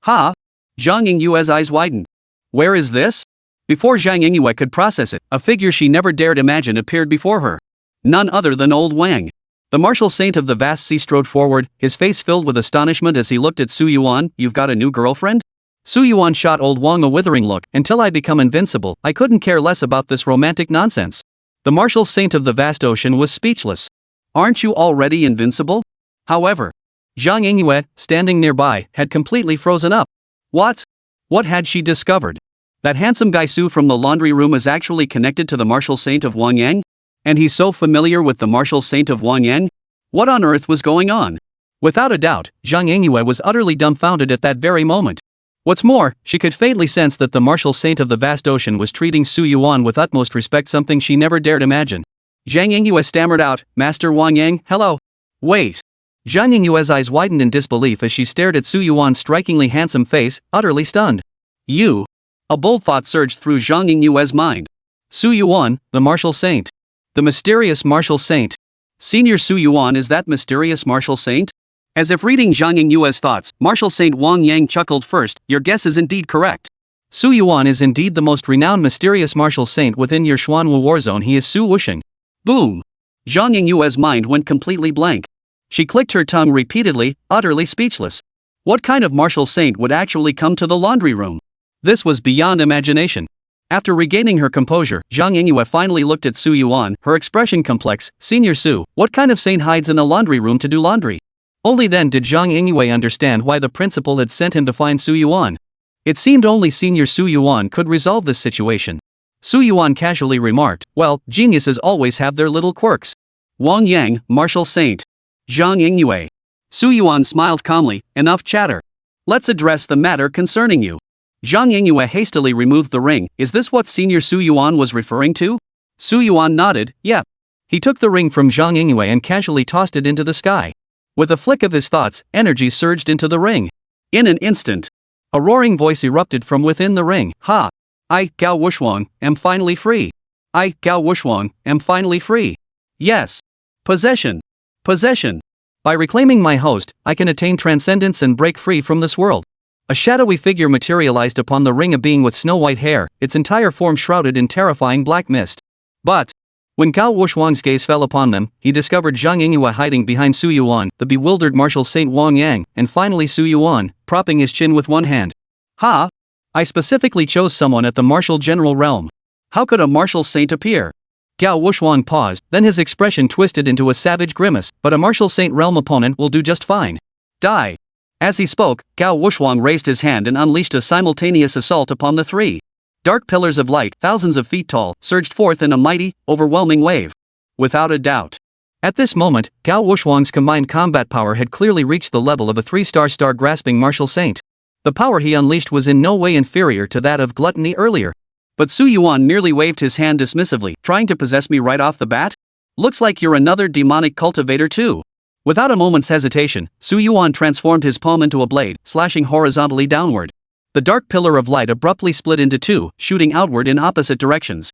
Ha! Zhang Yingyue's eyes widened. Where is this? Before Zhang Yingyue could process it, a figure she never dared imagine appeared before her. None other than old Wang. The martial saint of the vast sea strode forward, his face filled with astonishment as he looked at Su Yuan. You've got a new girlfriend? Su Yuan shot old Wang a withering look. Until I become invincible, I couldn't care less about this romantic nonsense. The martial saint of the vast ocean was speechless. Aren't you already invincible? However, Zhang Yingyue, standing nearby, had completely frozen up. What? What had she discovered? That handsome guy Su from the laundry room is actually connected to the martial saint of Wangyang? And he's so familiar with the martial saint of Wangyang? What on earth was going on? Without a doubt, Zhang Yingyue was utterly dumbfounded at that very moment. What's more, she could faintly sense that the martial saint of the vast ocean was treating Su Yuan with utmost respect, something she never dared imagine. Zhang Yingyue stammered out, Master Wangyang, hello. Wait. Zhang Yingyue's eyes widened in disbelief as she stared at Su Yuan's strikingly handsome face, utterly stunned. You? A bold thought surged through Zhang Yingyue's mind. Su Yuan, the martial saint. The mysterious martial saint. Senior Su Yuan is that mysterious martial saint? As if reading Zhang Yingyue's thoughts, Martial Saint Wang Yang chuckled first. Your guess is indeed correct. Su Yuan is indeed the most renowned mysterious martial saint within your Xuanwu war zone. He is Su Wusheng. Boom! Zhang Yingyue's mind went completely blank. She clicked her tongue repeatedly, utterly speechless. What kind of martial saint would actually come to the laundry room? This was beyond imagination. After regaining her composure, Zhang Yingyue finally looked at Su Yuan, her expression complex. Senior Su, what kind of saint hides in a laundry room to do laundry? Only then did Zhang Yingyue understand why the principal had sent him to find Su Yuan. It seemed only Senior Su Yuan could resolve this situation. Su Yuan casually remarked, well, geniuses always have their little quirks. Wang Yang, martial saint. Zhang Yingyue. Su Yuan smiled calmly, enough chatter. Let's address the matter concerning you. Zhang Yingyue hastily removed the ring. Is this what Senior Su Yuan was referring to? Su Yuan nodded, yeah. He took the ring from Zhang Yingyue and casually tossed it into the sky. With a flick of his thoughts, energy surged into the ring. In an instant, a roaring voice erupted from within the ring. Ha! I, Gao Wushuang, am finally free. I, Gao Wushuang, am finally free. Yes. Possession. Possession. By reclaiming my host, I can attain transcendence and break free from this world. A shadowy figure materialized upon the ring, a being with snow-white hair, its entire form shrouded in terrifying black mist. But when Gao Wushuang's gaze fell upon them, he discovered Zhang Yingyue hiding behind Su Yuan, the bewildered martial saint Wang Yang, and finally Su Yuan, propping his chin with one hand. Ha! I specifically chose someone at the martial general realm. How could a martial saint appear? Gao Wushuang paused, then his expression twisted into a savage grimace, but a martial saint realm opponent will do just fine. Die! As he spoke, Gao Wushuang raised his hand and unleashed a simultaneous assault upon the three. Dark pillars of light, thousands of feet tall, surged forth in a mighty, overwhelming wave. Without a doubt. At this moment, Gao Wushuang's combined combat power had clearly reached the level of a 3-star grasping martial saint. The power he unleashed was in no way inferior to that of gluttony earlier. But Su Yuan merely waved his hand dismissively, trying to possess me right off the bat? Looks like you're another demonic cultivator too. Without a moment's hesitation, Su Yuan transformed his palm into a blade, slashing horizontally downward. The dark pillar of light abruptly split into two, shooting outward in opposite directions.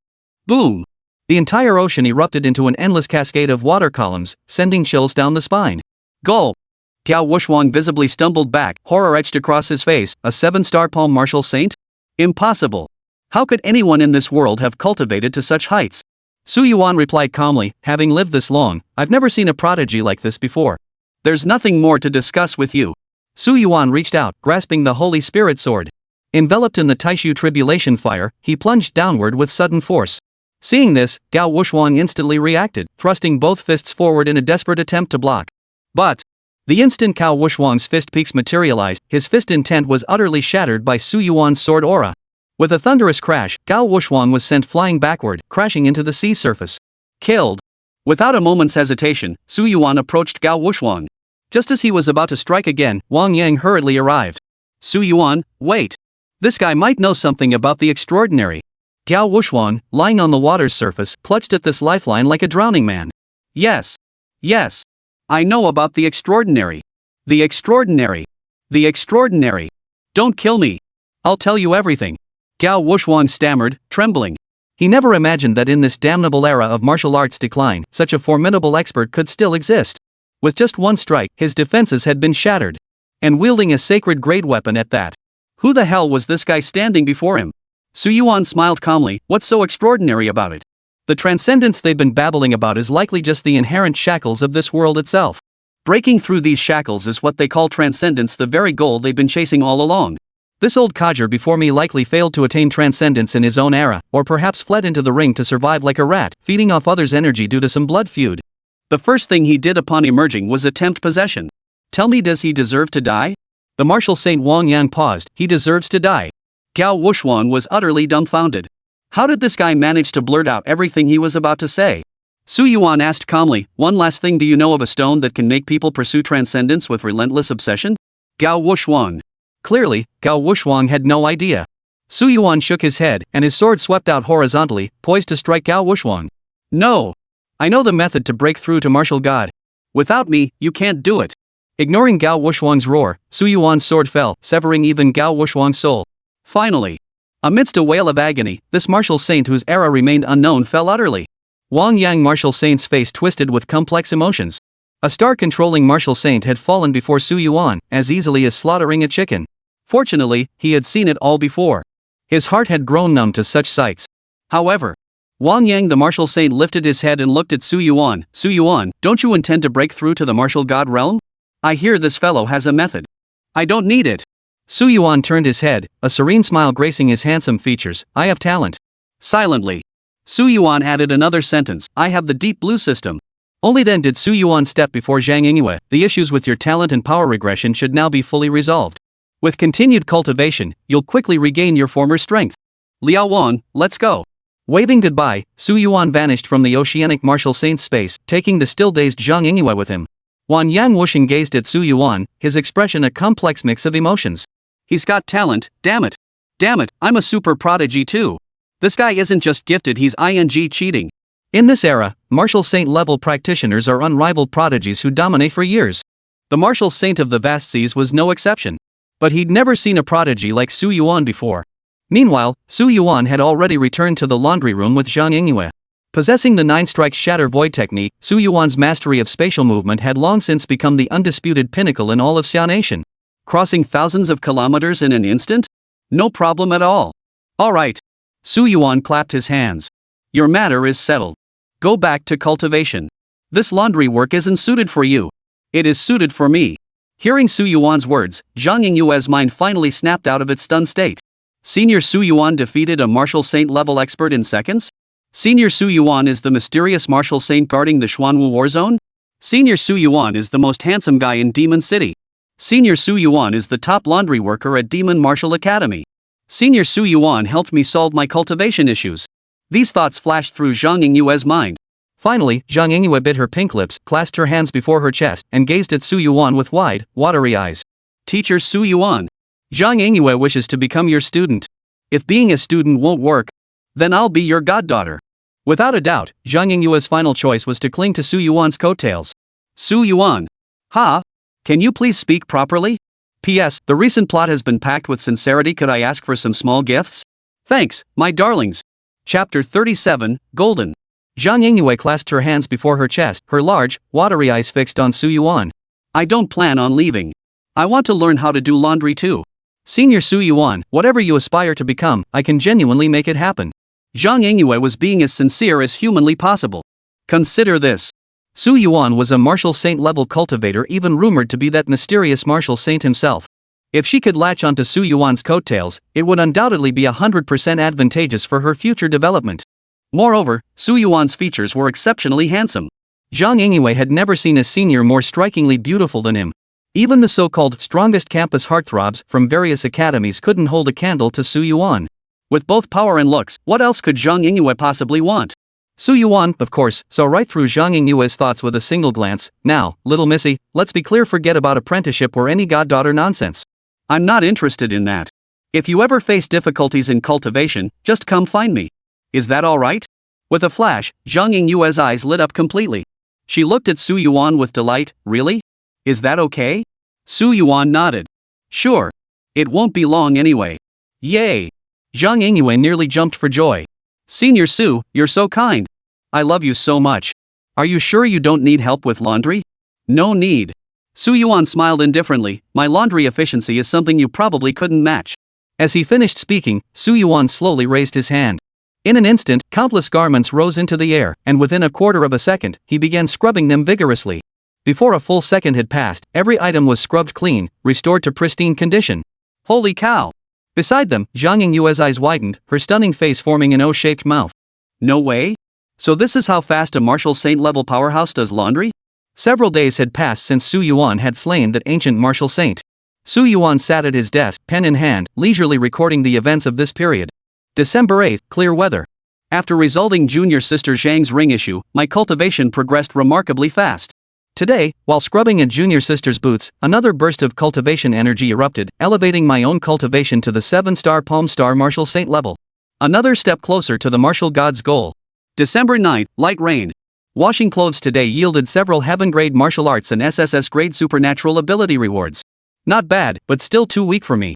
Boom! The entire ocean erupted into an endless cascade of water columns, sending chills down the spine. Gulp! Gao Wushuang visibly stumbled back, horror etched across his face. A 7-star palm martial saint? Impossible! How could anyone in this world have cultivated to such heights? Su Yuan replied calmly, having lived this long, I've never seen a prodigy like this before. There's nothing more to discuss with you. Su Yuan reached out, grasping the Holy Spirit sword. Enveloped in the Taishu tribulation fire, he plunged downward with sudden force. Seeing this, Gao Wushuang instantly reacted, thrusting both fists forward in a desperate attempt to block. But the instant Gao Wushuang's fist peaks materialized, his fist intent was utterly shattered by Su Yuan's sword aura. With a thunderous crash, Gao Wuxuan was sent flying backward, crashing into the sea surface. Killed. Without a moment's hesitation, Su Yuan approached Gao Wuxuan. Just as he was about to strike again, Wang Yang hurriedly arrived. Su Yuan, wait. This guy might know something about the extraordinary. Gao Wuxuan, lying on the water's surface, clutched at this lifeline like a drowning man. Yes. Yes. I know about the extraordinary. The extraordinary. The extraordinary. Don't kill me. I'll tell you everything. Gao Wuxuan stammered, trembling. He never imagined that in this damnable era of martial arts decline, such a formidable expert could still exist. With just one strike, his defenses had been shattered. And wielding a sacred grade weapon at that. Who the hell was this guy standing before him? Su Yuan smiled calmly. What's so extraordinary about it? The transcendence they've been babbling about is likely just the inherent shackles of this world itself. Breaking through these shackles is what they call transcendence, the very goal they've been chasing all along. This old codger before me likely failed to attain transcendence in his own era, or perhaps fled into the ring to survive like a rat, feeding off others' energy due to some blood feud. The first thing he did upon emerging was attempt possession. Tell me, does he deserve to die? The martial saint Wang Yang paused. He deserves to die. Gao Wuxuan was utterly dumbfounded. How did this guy manage to blurt out everything he was about to say? Su Yuan asked calmly, one last thing, do you know of a stone that can make people pursue transcendence with relentless obsession? Gao Wuxuan. Clearly, Gao Wuxuan had no idea. Su Yuan shook his head, and his sword swept out horizontally, poised to strike Gao Wuxuan. No. I know the method to break through to martial god. Without me, you can't do it. Ignoring Gao Wuxuan's roar, Su Yuan's sword fell, severing even Gao Wuxuan's soul. Finally. Amidst a wail of agony, this martial saint whose era remained unknown fell utterly. Wang Yang martial saint's face twisted with complex emotions. A star-controlling martial saint had fallen before Su Yuan, as easily as slaughtering a chicken. Fortunately, he had seen it all before. His heart had grown numb to such sights. However, Wang Yang the martial saint lifted his head and looked at Su Yuan. Su Yuan, don't you intend to break through to the martial god realm? I hear this fellow has a method. I don't need it. Su Yuan turned his head, a serene smile gracing his handsome features. I have talent. Silently. Su Yuan added another sentence. I have the deep blue system. Only then did Su Yuan step before Zhang Yingyue. The issues with your talent and power regression should now be fully resolved. With continued cultivation, you'll quickly regain your former strength. Liao Wan, let's go. Waving goodbye, Su Yuan vanished from the oceanic martial saint's space, taking the still-dazed Zhang Yingyue with him. Wan Yang Wuxing gazed at Su Yuan, his expression a complex mix of emotions. He's got talent, damn it. Damn it, I'm a super prodigy too. This guy isn't just gifted, he's ing cheating. In this era, martial saint-level practitioners are unrivaled prodigies who dominate for years. The martial saint of the vast seas was no exception. But he'd never seen a prodigy like Su Yuan before. Meanwhile, Su Yuan had already returned to the laundry room with Zhang Yingyue. Possessing the 9-strike shatter void technique, Su Yuan's mastery of spatial movement had long since become the undisputed pinnacle in all of Xia Nation. Crossing thousands of kilometers in an instant? No problem at all. Alright. Su Yuan clapped his hands. Your matter is settled. Go back to cultivation. This laundry work isn't suited for you. It is suited for me. Hearing Su Yuan's words, Zhang Yingyue's mind finally snapped out of its stunned state. Senior Su Yuan defeated a martial saint-level expert in seconds? Senior Su Yuan is the mysterious martial saint guarding the Xuanwu war zone? Senior Su Yuan is the most handsome guy in Demon City. Senior Su Yuan is the top laundry worker at Demon Martial Academy. Senior Su Yuan helped me solve my cultivation issues. These thoughts flashed through Zhang Yingyue's mind. Finally, Zhang Yingyue bit her pink lips, clasped her hands before her chest, and gazed at Su Yuan with wide, watery eyes. Teacher Su Yuan. Zhang Yingyue wishes to become your student. If being a student won't work, then I'll be your goddaughter. Without a doubt, Zhang Yingyue's final choice was to cling to Su Yuan's coattails. Su Yuan. Ha? Can you please speak properly? P.S. The recent plot has been packed with sincerity. Could I ask for some small gifts? Thanks, my darlings. Chapter 37, Golden. Zhang Yingyue clasped her hands before her chest, her large, watery eyes fixed on Su Yuan. I don't plan on leaving. I want to learn how to do laundry too. Senior Su Yuan, whatever you aspire to become, I can genuinely make it happen. Zhang Yingyue was being as sincere as humanly possible. Consider this. Su Yuan was a martial saint-level cultivator, even rumored to be that mysterious martial saint himself. If she could latch onto Su Yuan's coattails, it would undoubtedly be 100% advantageous for her future development. Moreover, Su Yuan's features were exceptionally handsome. Zhang Yingyue had never seen a senior more strikingly beautiful than him. Even the so-called strongest campus heartthrobs from various academies couldn't hold a candle to Su Yuan. With both power and looks, what else could Zhang Yingyue possibly want? Su Yuan, of course, saw right through Zhang Yingyue's thoughts with a single glance. Now, little missy, let's be clear, forget about apprenticeship or any goddaughter nonsense. I'm not interested in that. If you ever face difficulties in cultivation, just come find me. Is that alright? With a flash, Zhang Yingyue's eyes lit up completely. She looked at Su Yuan with delight. Really? Is that okay? Su Yuan nodded. Sure. It won't be long anyway. Yay! Zhang Yingyue nearly jumped for joy. Senior Su, you're so kind. I love you so much. Are you sure you don't need help with laundry? No need. Su Yuan smiled indifferently. My laundry efficiency is something you probably couldn't match. As he finished speaking, Su Yuan slowly raised his hand. In an instant, countless garments rose into the air, and within a quarter of a second, he began scrubbing them vigorously. Before a full second had passed, every item was scrubbed clean, restored to pristine condition. Holy cow! Beside them, Zhang Yingyue's eyes widened, her stunning face forming an O-shaped mouth. No way? So this is how fast a martial saint-level powerhouse does laundry? Several days had passed since Su Yuan had slain that ancient martial saint. Su Yuan sat at his desk, pen in hand, leisurely recording the events of this period. December 8th, clear weather. After resolving junior sister Zhang's ring issue, my cultivation progressed remarkably fast. Today, while scrubbing at junior sister's boots, another burst of cultivation energy erupted, elevating my own cultivation to the 7-star Palm Star Martial Saint level. Another step closer to the martial god's goal. December 9th, light rain. Washing clothes today yielded several heaven-grade martial arts and SSS-grade supernatural ability rewards. Not bad, but still too weak for me.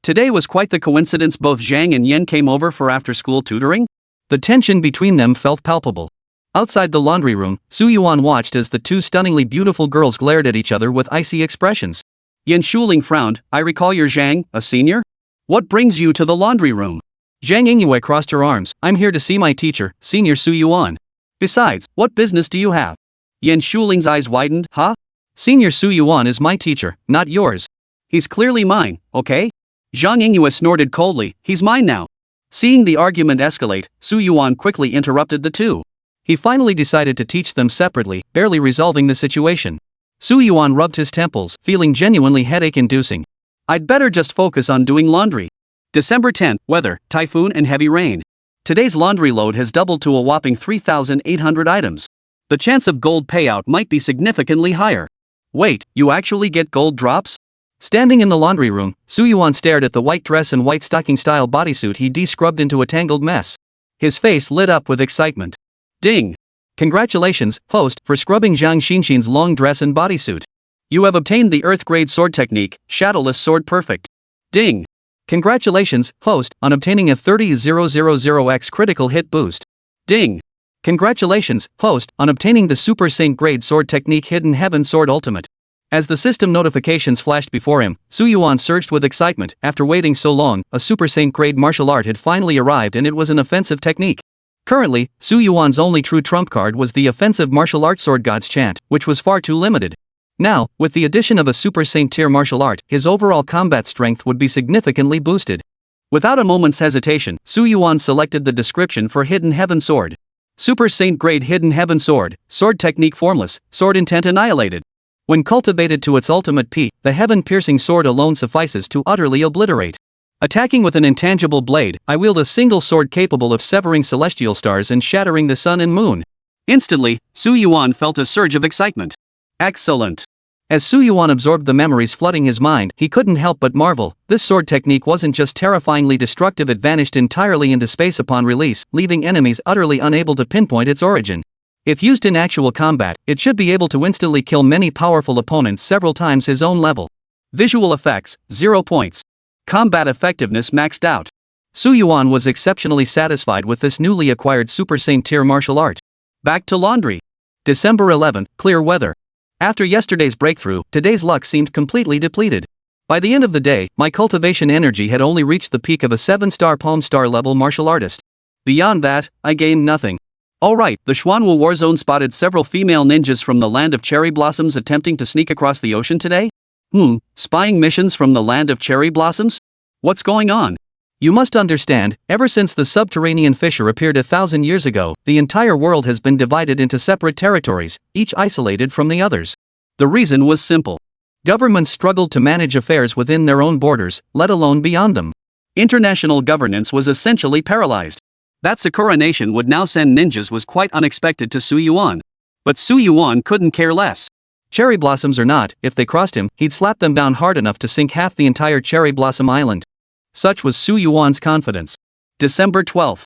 Today was quite the coincidence both Zhang and Yen came over for after-school tutoring. The tension between them felt palpable. Outside the laundry room, Su Yuan watched as the two stunningly beautiful girls glared at each other with icy expressions. Yen Shuling frowned. I recall you're Zhang, a senior? What brings you to the laundry room? Zhang Yingyue crossed her arms. I'm here to see my teacher, Senior Su Yuan. Besides, what business do you have? Yen Shuling's eyes widened. Huh? Senior Su Yuan is my teacher, not yours. He's clearly mine, okay? Zhang Yingyue snorted coldly. He's mine now. Seeing the argument escalate, Su Yuan quickly interrupted the two. He finally decided to teach them separately, barely resolving the situation. Su Yuan rubbed his temples, feeling genuinely headache-inducing. I'd better just focus on doing laundry. December 10th, weather, typhoon and heavy rain. Today's laundry load has doubled to a whopping 3,800 items. The chance of gold payout might be significantly higher. Wait, you actually get gold drops? Standing in the laundry room, Su Yuan stared at the white dress and white stocking-style bodysuit he de-scrubbed into a tangled mess. His face lit up with excitement. Ding! Congratulations, host, for scrubbing Zhang Xinxin's long dress and bodysuit. You have obtained the Earth-grade sword technique, Shadowless Sword Perfect. Ding! Congratulations, host, on obtaining a 30,000x critical hit boost. Ding! Congratulations, host, on obtaining the Super Saint grade sword technique Hidden Heaven Sword Ultimate. As the system notifications flashed before him, Su Yuan surged with excitement. After waiting so long, a Super Saint grade martial art had finally arrived, and it was an offensive technique. Currently, Su Yuan's only true trump card was the offensive martial art Sword God's Chant, which was far too limited. Now, with the addition of a Super Saint tier martial art, his overall combat strength would be significantly boosted. Without a moment's hesitation, Su Yuan selected the description for Hidden Heaven Sword. Super Saint grade Hidden Heaven Sword, sword technique formless, sword intent annihilated. When cultivated to its ultimate peak, the heaven-piercing sword alone suffices to utterly obliterate. Attacking with an intangible blade, I wield a single sword capable of severing celestial stars and shattering the sun and moon. Instantly, Su Yuan felt a surge of excitement. Excellent! As Su Yuan absorbed the memories flooding his mind, he couldn't help but marvel. This sword technique wasn't just terrifyingly destructive, it vanished entirely into space upon release, leaving enemies utterly unable to pinpoint its origin. If used in actual combat, it should be able to instantly kill many powerful opponents several times his own level. Visual effects, 0 points. Combat effectiveness maxed out. Su Yuan was exceptionally satisfied with this newly acquired Super Saint tier martial art. Back to laundry. December 11th, clear weather. After yesterday's breakthrough, today's luck seemed completely depleted. By the end of the day, my cultivation energy had only reached the peak of a 7-star Palm Star level martial artist. Beyond that, I gained nothing. Alright, the Xuanwu war zone spotted several female ninjas from the land of cherry blossoms attempting to sneak across the ocean today? Spying missions from the land of cherry blossoms? What's going on? You must understand, ever since the subterranean fissure appeared 1,000 years ago, the entire world has been divided into separate territories, each isolated from the others. The reason was simple. Governments struggled to manage affairs within their own borders, let alone beyond them. International governance was essentially paralyzed. That Sakura nation would now send ninjas was quite unexpected to Su Yuan. But Su Yuan couldn't care less. Cherry blossoms or not, if they crossed him, he'd slap them down hard enough to sink half the entire Cherry Blossom Island. Such was Su Yuan's confidence. December 12th.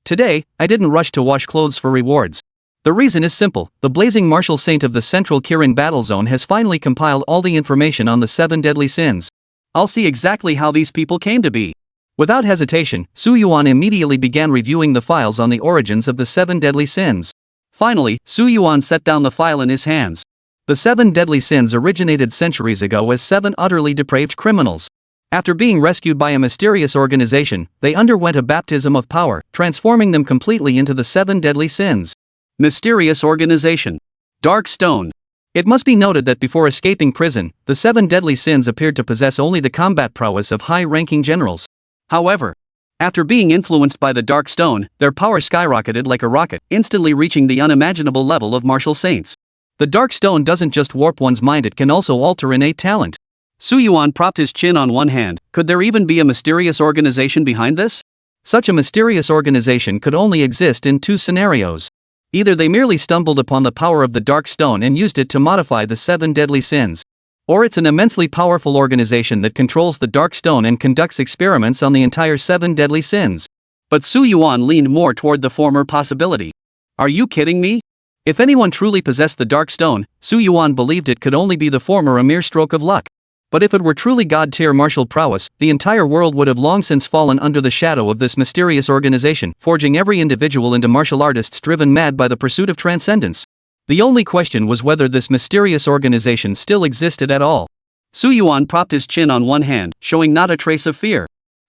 Today, I didn't rush to wash clothes for rewards. The reason is simple: the blazing martial saint of the central Kirin battle zone has finally compiled all the information on the 7 deadly sins. I'll see exactly how these people came to be. Without hesitation, Su Yuan immediately began reviewing the files on the origins of the 7 deadly sins. Finally, Su Yuan set down the file in his hands. The 7 deadly sins originated centuries ago as 7 utterly depraved criminals. After being rescued by a mysterious organization, they underwent a baptism of power, transforming them completely into the 7 deadly sins. Mysterious organization. Dark Stone. It must be noted that before escaping prison, the 7 deadly sins appeared to possess only the combat prowess of high-ranking generals. However, after being influenced by the Dark Stone, their power skyrocketed like a rocket, instantly reaching the unimaginable level of martial saints. The Dark Stone doesn't just warp one's mind, it can also alter innate talent. Su Yuan propped his chin on one hand. Could there even be a mysterious organization behind this? Such a mysterious organization could only exist in 2 scenarios. Either they merely stumbled upon the power of the Dark Stone and used it to modify the 7 deadly sins. Or it's an immensely powerful organization that controls the Dark Stone and conducts experiments on the entire 7 deadly sins. But Su Yuan leaned more toward the former possibility. Are you kidding me? If anyone truly possessed the Dark Stone, Su Yuan believed it could only be the former, a mere stroke of luck. But if it were truly god-tier martial prowess, the entire world would have long since fallen under the shadow of this mysterious organization, forging every individual into martial artists driven mad by the pursuit of transcendence. The only question was whether this mysterious organization still existed at all. Su Yuan propped his chin on one hand, showing not a trace of fear.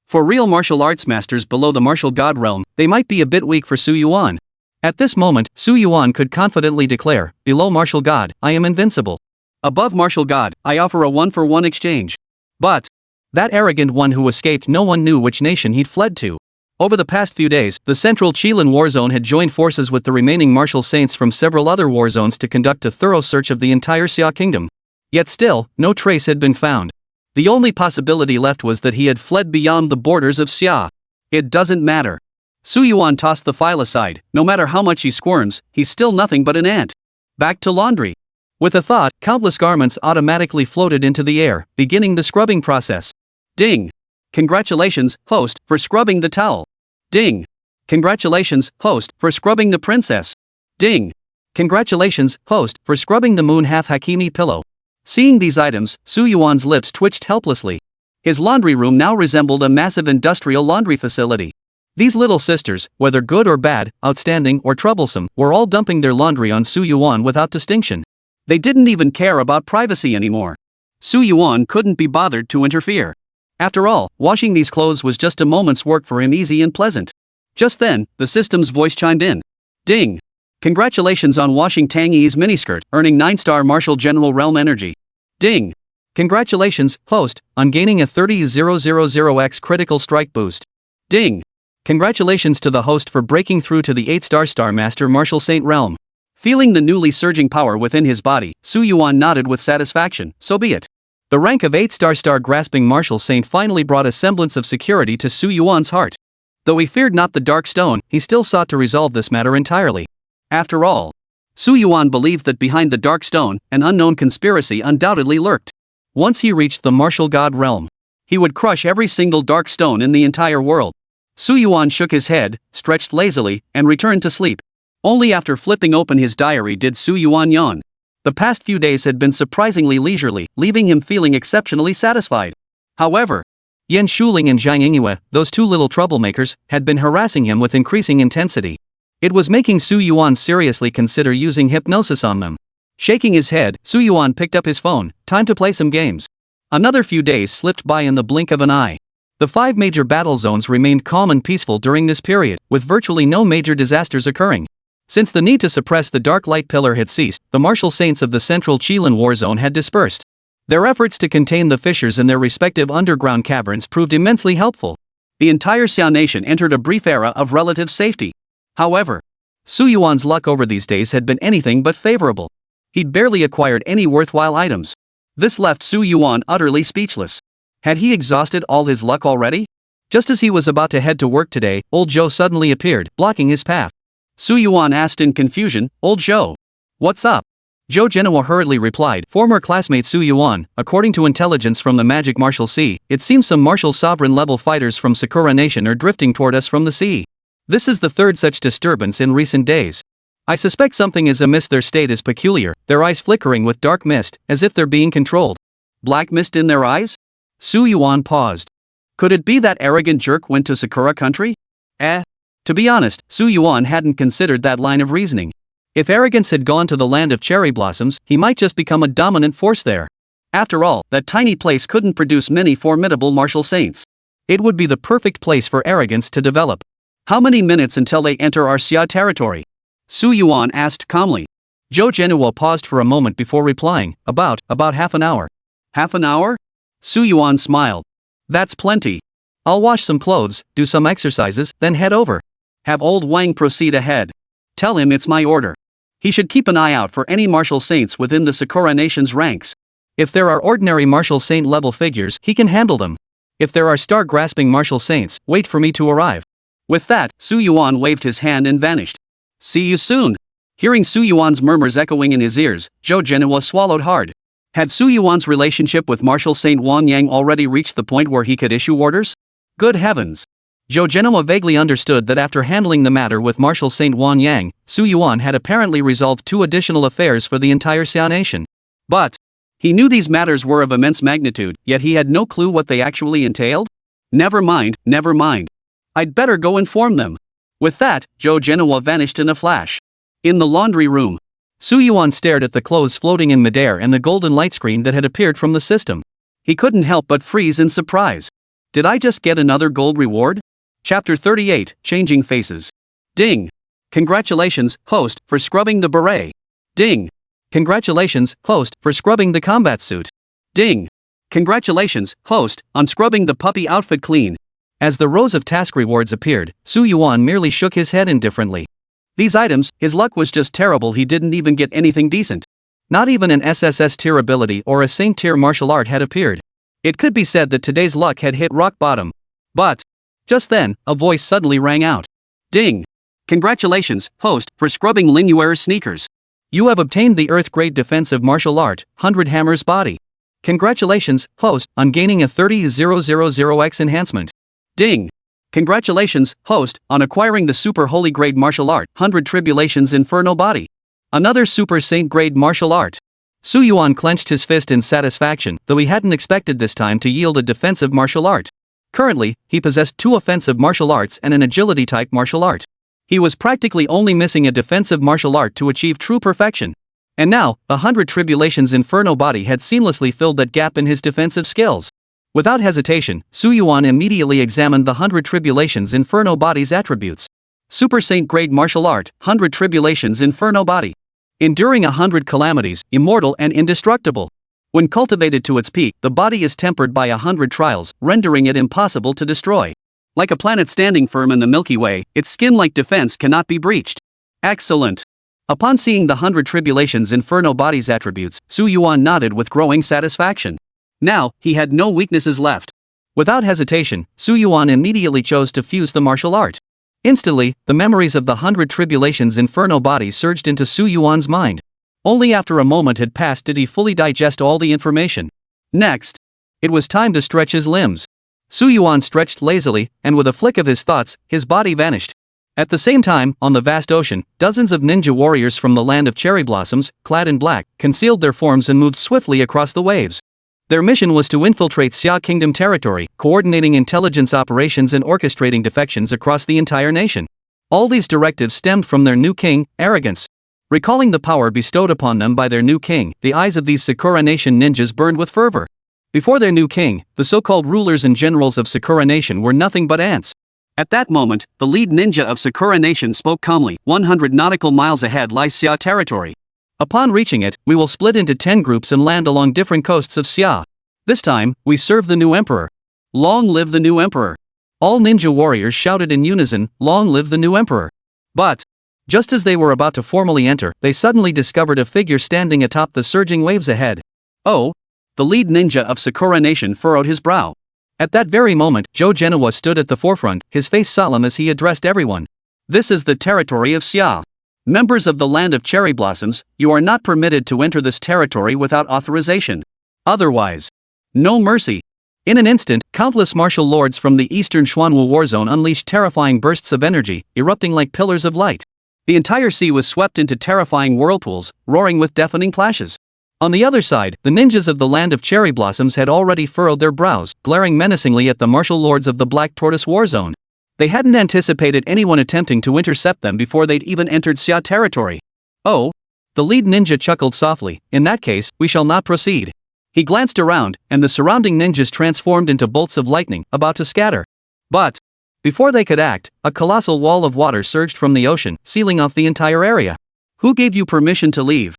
For real martial arts masters below the martial god realm, they might be a bit weak for Su Yuan. At this moment, Su Yuan could confidently declare, below martial god, I am invincible. Above martial god, I offer a 1-for-1 exchange. But that arrogant one who escaped, no one knew which nation he'd fled to. Over the past few days, the central Qilin war zone had joined forces with the remaining martial saints from several other war zones to conduct a thorough search of the entire Xia kingdom. Yet still, no trace had been found. The only possibility left was that he had fled beyond the borders of Xia. It doesn't matter. Su Yuan tossed the file aside. No matter how much he squirms, he's still nothing but an ant. Back to laundry. With a thought, countless garments automatically floated into the air, beginning the scrubbing process. Ding! Congratulations, host, for scrubbing the towel. Ding! Congratulations, host, for scrubbing the princess. Ding! Congratulations, host, for scrubbing the moon half Hakimi pillow. Seeing these items, Su Yuan's lips twitched helplessly. His laundry room now resembled a massive industrial laundry facility. These little sisters, whether good or bad, outstanding or troublesome, were all dumping their laundry on Su Yuan without distinction. They didn't even care about privacy anymore. Su Yuan couldn't be bothered to interfere. After all, washing these clothes was just a moment's work for him, easy and pleasant. Just then, the system's voice chimed in. Ding! Congratulations on washing Tang Yi's miniskirt, earning 9-star Martial General Realm Energy. Ding! Congratulations, host, on gaining a 30,000x critical strike boost. Ding! Congratulations to the host for breaking through to the 8-star Star Master Martial Saint realm. Feeling the newly surging power within his body, Su Yuan nodded with satisfaction. So be it. The rank of 8-star grasping Martial Saint finally brought a semblance of security to Su Yuan's heart. Though he feared not the Dark Stone, he still sought to resolve this matter entirely. After all, Su Yuan believed that behind the Dark Stone, an unknown conspiracy undoubtedly lurked. Once he reached the martial god realm, he would crush every single Dark Stone in the entire world. Su Yuan shook his head, stretched lazily, and returned to sleep. Only after flipping open his diary did Su Yuan yawn. The past few days had been surprisingly leisurely, leaving him feeling exceptionally satisfied. However, Yan Shuling and Zhang Yingyue, those 2 little troublemakers, had been harassing him with increasing intensity. It was making Su Yuan seriously consider using hypnosis on them. Shaking his head, Su Yuan picked up his phone. Time to play some games. Another few days slipped by in the blink of an eye. The 5 major battle zones remained calm and peaceful during this period, with virtually no major disasters occurring. Since the need to suppress the Dark Light Pillar had ceased, the martial saints of the central Qilin war zone had dispersed. Their efforts to contain the fissures in their respective underground caverns proved immensely helpful. The entire Xia nation entered a brief era of relative safety. However, Su Yuan's luck over these days had been anything but favorable. He'd barely acquired any worthwhile items. This left Su Yuan utterly speechless. Had he exhausted all his luck already? Just as he was about to head to work today, old Joe suddenly appeared, blocking his path. Su Yuan asked in confusion, "Old Joe, what's up?" Joe Genoa hurriedly replied, "Former classmate Su Yuan, according to intelligence from the Magic Martial Sea, it seems some martial sovereign-level fighters from Sakura Nation are drifting toward us from the sea. This is the third such disturbance in recent days. I suspect something is amiss. Their state is peculiar, their eyes flickering with dark mist, as if they're being controlled." "Black mist in their eyes?" Su Yuan paused. Could it be that arrogant jerk went to Sakura country? To be honest, Su Yuan hadn't considered that line of reasoning. If arrogance had gone to the land of cherry blossoms, he might just become a dominant force there. After all, that tiny place couldn't produce many formidable martial saints. It would be the perfect place for arrogance to develop. "How many minutes until they enter our Xia territory?" Su Yuan asked calmly. Joe Genoa paused for a moment before replying, about half an hour." "Half an hour?" Su Yuan smiled. "That's plenty. I'll wash some clothes, do some exercises, then head over. Have old Wang proceed ahead. Tell him it's my order. He should keep an eye out for any martial saints within the Sakura Nation's ranks. If there are ordinary martial saint level figures, he can handle them. If there are star-grasping martial saints, wait for me to arrive." With that, Su Yuan waved his hand and vanished. "See you soon." Hearing Su Yuan's murmurs echoing in his ears, Joe Genoa swallowed hard. Had Su Yuan's relationship with Martial Saint Wang Yang already reached the point where he could issue orders? Good heavens! Joe Genoa vaguely understood that after handling the matter with Martial Saint Wang Yang, Su Yuan had apparently resolved 2 additional affairs for the entire Xia Nation. But he knew these matters were of immense magnitude, yet he had no clue what they actually entailed? Never mind. I'd better go inform them. With that, Joe Genoa vanished in a flash. In the laundry room, Su Yuan stared at the clothes floating in midair and the golden light screen that had appeared from the system. He couldn't help but freeze in surprise. Did I just get another gold reward? Chapter 38, Changing Faces. Ding! Congratulations, host, for scrubbing the beret. Ding! Congratulations, host, for scrubbing the combat suit. Ding! Congratulations, host, on scrubbing the puppy outfit clean. As the rows of task rewards appeared, Su Yuan merely shook his head indifferently. These items, his luck was just terrible. He didn't even get anything decent. Not even an SSS tier ability or a Saint tier martial art had appeared. It could be said that today's luck had hit rock bottom. But just then, a voice suddenly rang out. Ding! Congratulations, host, for scrubbing Linuer's sneakers. You have obtained the Earth-grade defensive martial art, 100 Hammers Body. Congratulations, host, on gaining a 30,000x enhancement. Ding! Congratulations, host, on acquiring the Super Holy Grade martial art, 100 Tribulations Inferno Body. Another Super Saint Grade martial art. Su Yuan clenched his fist in satisfaction, though he hadn't expected this time to yield a defensive martial art. Currently, he possessed 2 offensive martial arts and an agility-type martial art. He was practically only missing a defensive martial art to achieve true perfection. And now, 100 Tribulations Inferno Body had seamlessly filled that gap in his defensive skills. Without hesitation, Su Yuan immediately examined the 100 Tribulations Inferno Body's attributes. Super Saint Grade Martial Art, 100 Tribulations Inferno Body. Enduring 100 calamities, immortal and indestructible. When cultivated to its peak, the body is tempered by 100 trials, rendering it impossible to destroy. Like a planet standing firm in the Milky Way, its skin-like defense cannot be breached. Excellent! Upon seeing the 100 Tribulations Inferno Body's attributes, Su Yuan nodded with growing satisfaction. Now, he had no weaknesses left. Without hesitation, Su Yuan immediately chose to fuse the martial art. Instantly, the memories of the 100 Tribulations Inferno Body surged into Su Yuan's mind. Only after a moment had passed did he fully digest all the information. Next, it was time to stretch his limbs. Su Yuan stretched lazily, and with a flick of his thoughts, his body vanished. At the same time, on the vast ocean, dozens of ninja warriors from the land of cherry blossoms, clad in black, concealed their forms and moved swiftly across the waves. Their mission was to infiltrate Xia Kingdom territory, coordinating intelligence operations and orchestrating defections across the entire nation. All these directives stemmed from their new king, Arrogance. Recalling the power bestowed upon them by their new king, the eyes of these Sakura Nation ninjas burned with fervor. Before their new king, the so-called rulers and generals of Sakura Nation were nothing but ants. At that moment, the lead ninja of Sakura Nation spoke calmly. 100 nautical miles ahead lies Xia territory. Upon reaching it, we will split into 10 groups and land along different coasts of Xia. This time, we serve the new emperor. Long live the new emperor! All ninja warriors shouted in unison, long live the new emperor. But just as they were about to formally enter, they suddenly discovered a figure standing atop the surging waves ahead. Oh! The lead ninja of Sakura Nation furrowed his brow. At that very moment, Zhou Genoa stood at the forefront, his face solemn as he addressed everyone. This is the territory of Xia. Members of the Land of Cherry Blossoms, you are not permitted to enter this territory without authorization. Otherwise, no mercy. In an instant, countless martial lords from the eastern Xuanwu war zone unleashed terrifying bursts of energy, erupting like pillars of light. The entire sea was swept into terrifying whirlpools, roaring with deafening clashes. On the other side, the ninjas of the Land of Cherry Blossoms had already furrowed their brows, glaring menacingly at the martial lords of the Black Tortoise war zone. They hadn't anticipated anyone attempting to intercept them before they'd even entered Xia territory. Oh? The lead ninja chuckled softly. In that case, we shall not proceed. He glanced around, and the surrounding ninjas transformed into bolts of lightning, about to scatter. But before they could act, a colossal wall of water surged from the ocean, sealing off the entire area. Who gave you permission to leave?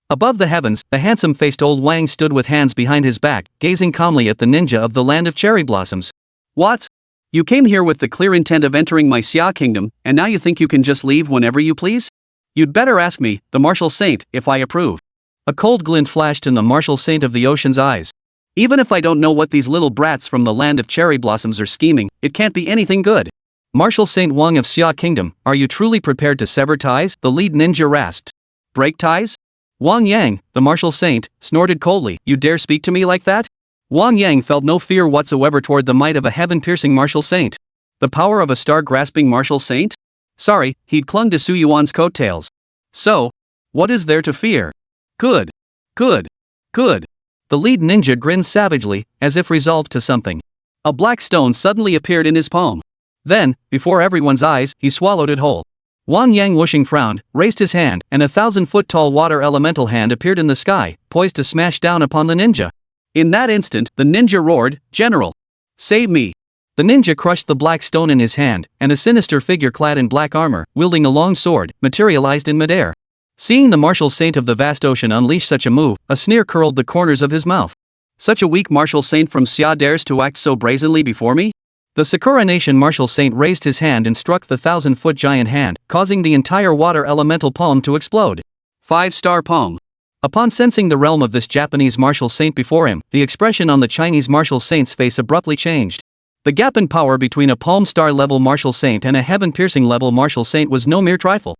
Above the heavens, the handsome-faced old Wang stood with hands behind his back, gazing calmly at the ninja of the Land of Cherry Blossoms. What? You came here with the clear intent of entering my Xia kingdom, and now you think you can just leave whenever you please? You'd better ask me, the martial saint, if I approve. A cold glint flashed in the martial saint of the ocean's eyes. Even if I don't know what these little brats from the Land of Cherry Blossoms are scheming, it can't be anything good. Martial Saint Wang of Xia Kingdom, are you truly prepared to sever ties? The lead ninja rasped. Break ties? Wang Yang, the martial saint, snorted coldly. You dare speak to me like that? Wang Yang felt no fear whatsoever toward the might of a heaven-piercing martial saint. The power of a star-grasping martial saint? Sorry, he'd clung to Su Yuan's coattails. So, what is there to fear? Good. Good. Good. The lead ninja grinned savagely, as if resolved to something. A black stone suddenly appeared in his palm. Then, before everyone's eyes, he swallowed it whole. Wang Yang whooshing frowned, raised his hand, and a 1,000-foot-tall water elemental hand appeared in the sky, poised to smash down upon the ninja. In that instant, the ninja roared, General! Save me! The ninja crushed the black stone in his hand, and a sinister figure clad in black armor, wielding a long sword, materialized in midair. Seeing the martial saint of the vast ocean unleash such a move, a sneer curled the corners of his mouth. Such a weak martial saint from Xia dares to act so brazenly before me? The Sakura Nation martial saint raised his hand and struck the 1,000-foot giant hand, causing the entire water elemental palm to explode. 5-star palm. Upon sensing the realm of this Japanese martial saint before him, the expression on the Chinese martial saint's face abruptly changed. The gap in power between a palm star level martial saint and a heaven-piercing level martial saint was no mere trifle.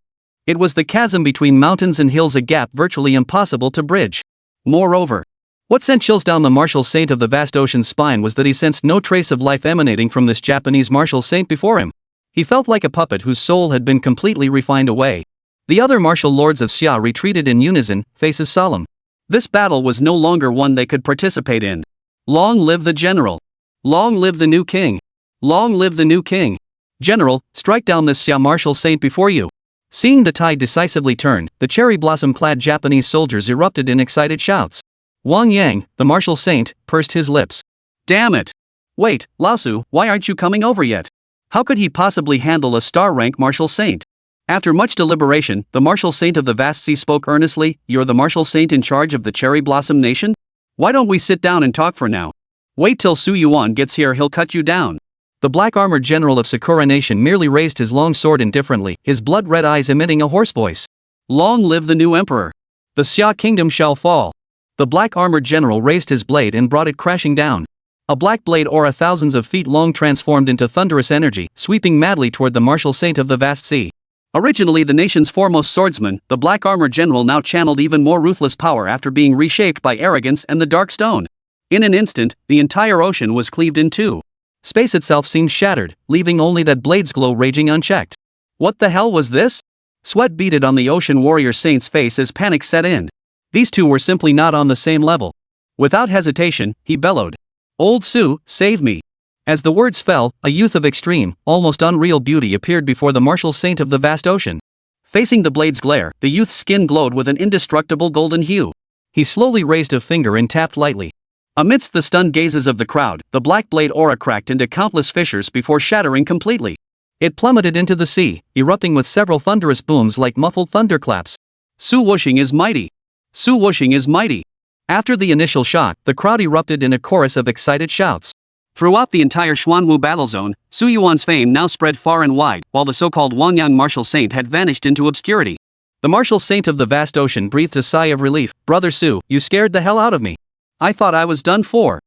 It was the chasm between mountains and hills, a gap virtually impossible to bridge. Moreover, what sent chills down the martial saint of the vast ocean's spine was that he sensed no trace of life emanating from this Japanese martial saint before him. He felt like a puppet whose soul had been completely refined away. The other martial lords of Xia retreated in unison, faces solemn. This battle was no longer one they could participate in. Long live the general! Long live the new king! Long live the new king! General, strike down this Xia martial saint before you! Seeing the tide decisively turn, the cherry blossom-clad Japanese soldiers erupted in excited shouts. Wang Yang, the martial saint, pursed his lips. Damn it! Wait, Laosu, why aren't you coming over yet? How could he possibly handle a star-rank martial saint? After much deliberation, the martial saint of the vast sea spoke earnestly. You're the martial saint in charge of the Cherry Blossom Nation? Why don't we sit down and talk for now? Wait till Su Yuan gets here, he'll cut you down. The black-armored general of Sakura Nation merely raised his long sword indifferently, his blood-red eyes emitting a hoarse voice. Long live the new emperor! The Xia kingdom shall fall! The black-armored general raised his blade and brought it crashing down. A black blade aura thousands of feet long transformed into thunderous energy, sweeping madly toward the martial saint of the vast sea. Originally the nation's foremost swordsman, the black-armored general now channeled even more ruthless power after being reshaped by arrogance and the dark stone. In an instant, the entire ocean was cleaved in two. Space itself seemed shattered, leaving only that blade's glow raging unchecked. What the hell was this? Sweat beaded on the ocean warrior saint's face as panic set in. These two were simply not on the same level. Without hesitation, he bellowed. Old Su, save me! As the words fell, a youth of extreme, almost unreal beauty appeared before the martial saint of the vast ocean. Facing the blade's glare, the youth's skin glowed with an indestructible golden hue. He slowly raised a finger and tapped lightly. Amidst the stunned gazes of the crowd, the black blade aura cracked into countless fissures before shattering completely. It plummeted into the sea, erupting with several thunderous booms like muffled thunderclaps. Su whooshing is mighty! Su whooshing is mighty! After the initial shock, the crowd erupted in a chorus of excited shouts. Throughout the entire Xuanwu battle zone, Su Yuan's fame now spread far and wide, while the so-called Wangyang martial saint had vanished into obscurity. The martial saint of the vast ocean breathed a sigh of relief. Brother Su, you scared the hell out of me. I thought I was done for.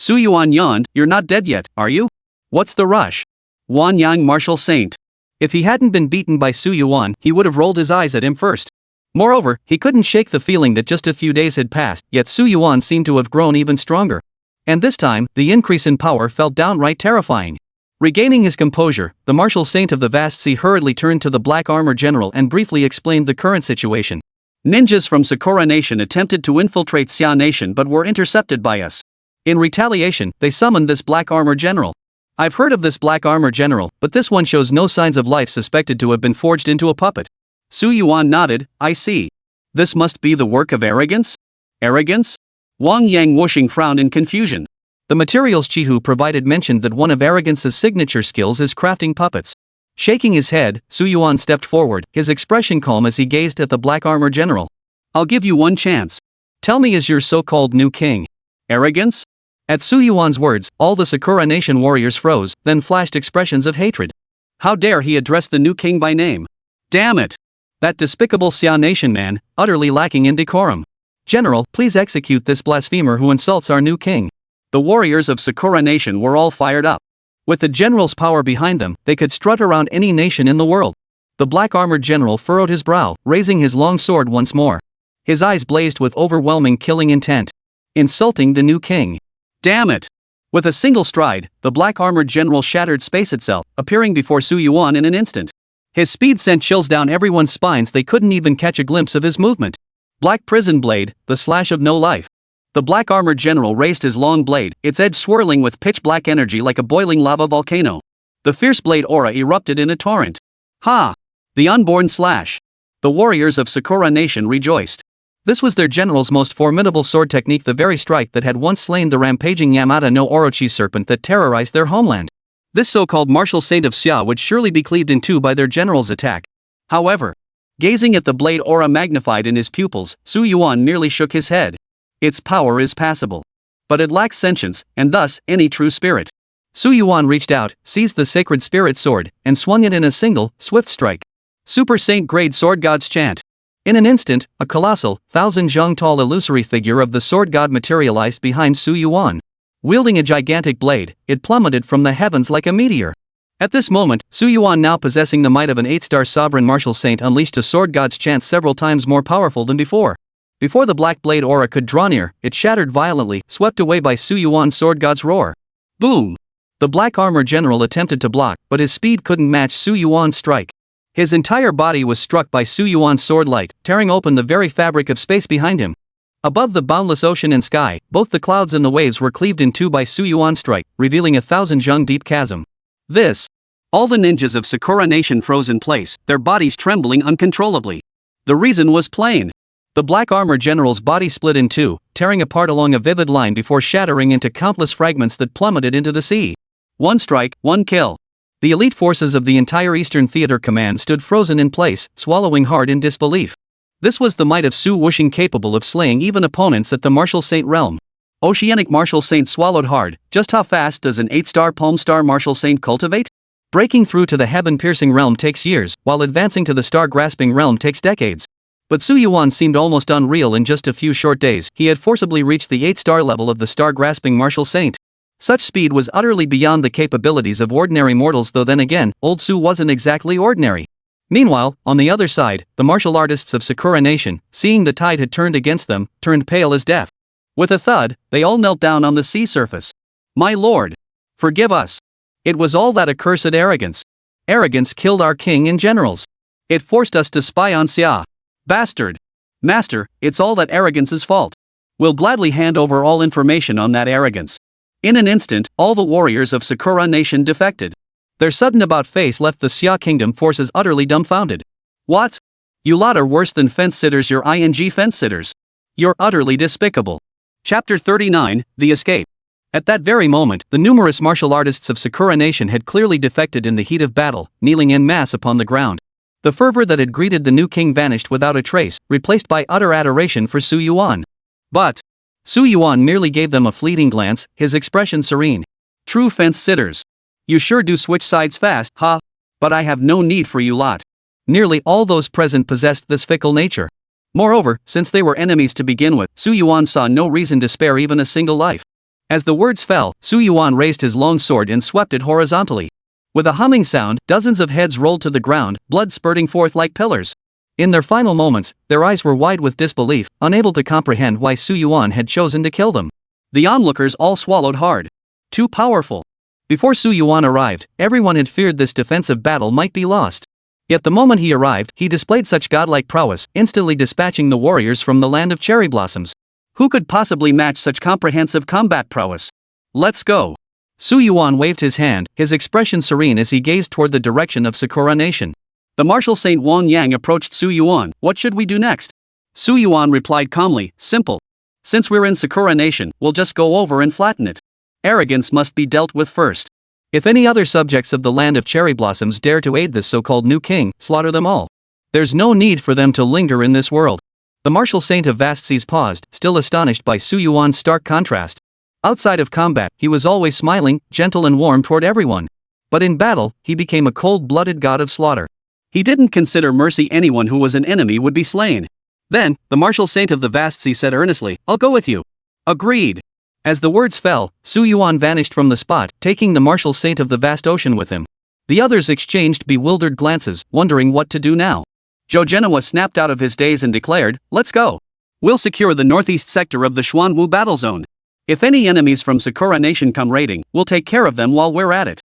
Su Yuan yawned, "You're not dead yet, are you? What's the rush?" Wan Yang Martial Saint. If he hadn't been beaten by Su Yuan, he would have rolled his eyes at him first. Moreover, he couldn't shake the feeling that just a few days had passed, yet Su Yuan seemed to have grown even stronger. And this time, the increase in power felt downright terrifying. Regaining his composure, the martial saint of the vast sea hurriedly turned to the Black Armor General and briefly explained the current situation. "Ninjas from Sakura Nation attempted to infiltrate Xia Nation but were intercepted by us. In retaliation, they summoned this Black Armor General. I've heard of this Black Armor General, but this one shows no signs of life, suspected to have been forged into a puppet." Su Yuan nodded. "I see. This must be the work of arrogance?" "Arrogance?" Wang Yang whooshing frowned in confusion. The materials Chihu provided mentioned that one of Arrogance's signature skills is crafting puppets. Shaking his head, Su Yuan stepped forward, his expression calm as he gazed at the Black Armor General. "I'll give you one chance. Tell me, is your so-called new king arrogance?" At Su Yuan's words, all the Sakura Nation warriors froze, then flashed expressions of hatred. How dare he address the new king by name? Damn it! That despicable Xia Nation man, utterly lacking in decorum. General, please execute this blasphemer who insults our new king. The warriors of Sakura Nation were all fired up. With the general's power behind them, they could strut around any nation in the world. The Black Armored General furrowed his brow, raising his long sword once more. His eyes blazed with overwhelming killing intent. Insulting the new king. Damn it! With a single stride, the Black Armored General shattered space itself, appearing before Su Yuan in an instant. His speed sent chills down everyone's spines. They couldn't even catch a glimpse of his movement. Black Prison Blade, the slash of no life. The Black Armored General raised his long blade, its edge swirling with pitch-black energy like a boiling lava volcano. The fierce blade aura erupted in a torrent. Ha! The unborn slash. The warriors of Sakura Nation rejoiced. This was their general's most formidable sword technique, the very strike that had once slain the rampaging Yamata no Orochi serpent that terrorized their homeland. This so-called martial saint of Xia would surely be cleaved in two by their general's attack. However, gazing at the blade aura magnified in his pupils, Su Yuan merely shook his head. Its power is passable. But it lacks sentience, and thus, any true spirit. Su Yuan reached out, seized the sacred spirit sword, and swung it in a single, swift strike. Super Saint Grade Sword God's Chant. In an instant, a colossal, 1,000-zhang-tall illusory figure of the sword god materialized behind Su Yuan. Wielding a gigantic blade, it plummeted from the heavens like a meteor. At this moment, Su Yuan, now possessing the might of an 8-star sovereign martial saint, unleashed a sword god's chant several times more powerful than before. Before the black blade aura could draw near, it shattered violently, swept away by Su Yuan's sword god's roar. Boom! The Black Armor General attempted to block, but his speed couldn't match Su Yuan's strike. His entire body was struck by Su Yuan's sword light, tearing open the very fabric of space behind him. Above the boundless ocean and sky, both the clouds and the waves were cleaved in two by Su Yuan's strike, revealing a 1,000-zhang deep chasm. This. All the ninjas of Sakura Nation froze in place, their bodies trembling uncontrollably. The reason was plain. The Black Armor General's body split in two, tearing apart along a vivid line before shattering into countless fragments that plummeted into the sea. One strike, one kill. The elite forces of the entire Eastern Theater Command stood frozen in place, swallowing hard in disbelief. This was the might of Su Wuxing, capable of slaying even opponents at the Martial Saint realm. Oceanic Martial Saint swallowed hard. Just how fast does an 8-star Palm Star Martial Saint cultivate? Breaking through to the heaven-piercing realm takes years, while advancing to the star-grasping realm takes decades. But Su Yuan seemed almost unreal. In just a few short days, he had forcibly reached the 8-star level of the star-grasping Martial Saint. Such speed was utterly beyond the capabilities of ordinary mortals, though then again, old Su wasn't exactly ordinary. Meanwhile, on the other side, the martial artists of Sakura Nation, seeing the tide had turned against them, turned pale as death. With a thud, they all knelt down on the sea surface. "My lord! Forgive us! It was all that accursed arrogance. Arrogance killed our king and generals. It forced us to spy on Xia. Bastard! Master, it's all that arrogance's fault. We'll gladly hand over all information on that arrogance." In an instant, all the warriors of Sakura Nation defected. Their sudden about-face left the Xia Kingdom forces utterly dumbfounded. What? You lot are worse than fence-sitters, you're ing fence-sitters. You're utterly despicable. Chapter 39, The Escape. At that very moment, the numerous martial artists of Sakura Nation had clearly defected in the heat of battle, kneeling en masse upon the ground. The fervor that had greeted the new king vanished without a trace, replaced by utter adoration for Su Yuan. But Su Yuan merely gave them a fleeting glance, his expression serene. True fence-sitters. You sure do switch sides fast, huh? But I have no need for you lot. Nearly all those present possessed this fickle nature. Moreover, since they were enemies to begin with, Su Yuan saw no reason to spare even a single life. As the words fell, Su Yuan raised his long sword and swept it horizontally. With a humming sound, dozens of heads rolled to the ground, blood spurting forth like pillars. In their final moments, their eyes were wide with disbelief, unable to comprehend why Su Yuan had chosen to kill them. The onlookers all swallowed hard. Too powerful. Before Su Yuan arrived, everyone had feared this defensive battle might be lost. Yet the moment he arrived, he displayed such godlike prowess, instantly dispatching the warriors from the land of cherry blossoms. Who could possibly match such comprehensive combat prowess? Let's go. Su Yuan waved his hand, his expression serene as he gazed toward the direction of Sakura Nation. The martial saint Wang Yang approached Su Yuan. What should we do next? Su Yuan replied calmly, simple. Since we're in Sakura Nation, we'll just go over and flatten it. Arrogance must be dealt with first. If any other subjects of the land of cherry blossoms dare to aid this so-called new king, slaughter them all. There's no need for them to linger in this world. The martial saint of vast seas paused, still astonished by Su Yuan's stark contrast. Outside of combat, he was always smiling, gentle and warm toward everyone. But in battle, he became a cold-blooded god of slaughter. He didn't consider mercy. Anyone who was an enemy would be slain. Then, the martial saint of the vast sea said earnestly, I'll go with you. Agreed. As the words fell, Su Yuan vanished from the spot, taking the martial saint of the vast ocean with him. The others exchanged bewildered glances, wondering what to do now. Zhou Genoa snapped out of his daze and declared, let's go. We'll secure the northeast sector of the Xuanwu battle zone. If any enemies from Sakura Nation come raiding, we'll take care of them while we're at it.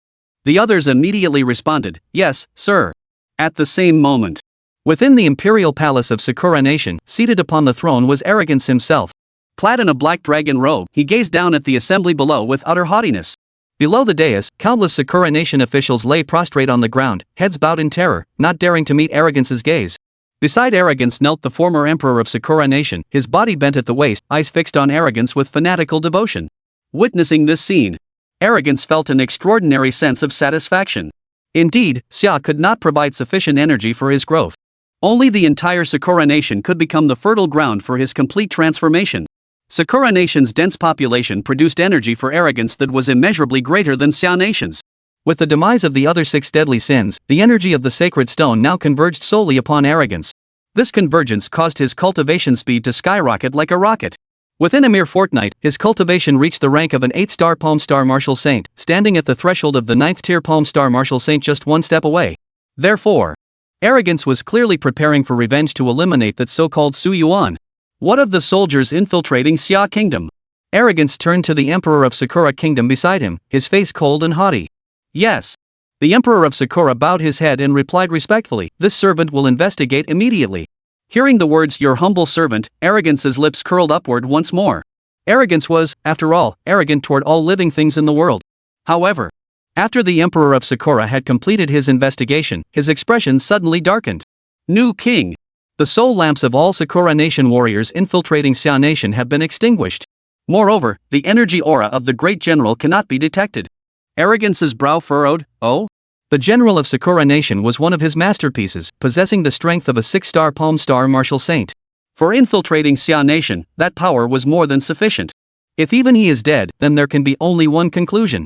The others immediately responded, yes, sir. At the same moment, within the imperial palace of Sakura Nation, seated upon the throne was Arrogance himself. Clad in a black dragon robe, he gazed down at the assembly below with utter haughtiness. Below the dais, countless Sakura Nation officials lay prostrate on the ground, heads bowed in terror, not daring to meet Arrogance's gaze. Beside Arrogance knelt the former emperor of Sakura Nation, his body bent at the waist, eyes fixed on Arrogance with fanatical devotion. Witnessing this scene, Arrogance felt an extraordinary sense of satisfaction. Indeed, Xia could not provide sufficient energy for his growth. Only the entire Sakura Nation could become the fertile ground for his complete transformation. Sakura Nation's dense population produced energy for Arrogance that was immeasurably greater than Xia Nation's. With the demise of the other 6 deadly sins, the energy of the sacred stone now converged solely upon Arrogance. This convergence caused his cultivation speed to skyrocket like a rocket. Within a mere fortnight, his cultivation reached the rank of an 8-star Palm Star Martial Saint, standing at the threshold of the 9th-tier Palm Star Martial Saint just one step away. Therefore, Arrogance was clearly preparing for revenge to eliminate that so-called Su Yuan. What of the soldiers infiltrating Xia Kingdom? Arrogance turned to the Emperor of Sakura Kingdom beside him, his face cold and haughty. Yes. The Emperor of Sakura bowed his head and replied respectfully, this servant will investigate immediately. Hearing the words, your humble servant, Arrogance's lips curled upward once more. Arrogance was, after all, arrogant toward all living things in the world. However, after the Emperor of Sakura had completed his investigation, his expression suddenly darkened. New king. The soul lamps of all Sakura Nation warriors infiltrating Xia Nation have been extinguished. Moreover, the energy aura of the great general cannot be detected. Arrogance's brow furrowed. Oh? The general of Sakura Nation was one of his masterpieces, possessing the strength of a 6-star Palm Star Martial Saint. For infiltrating Xia Nation, that power was more than sufficient. If even he is dead, then there can be only one conclusion.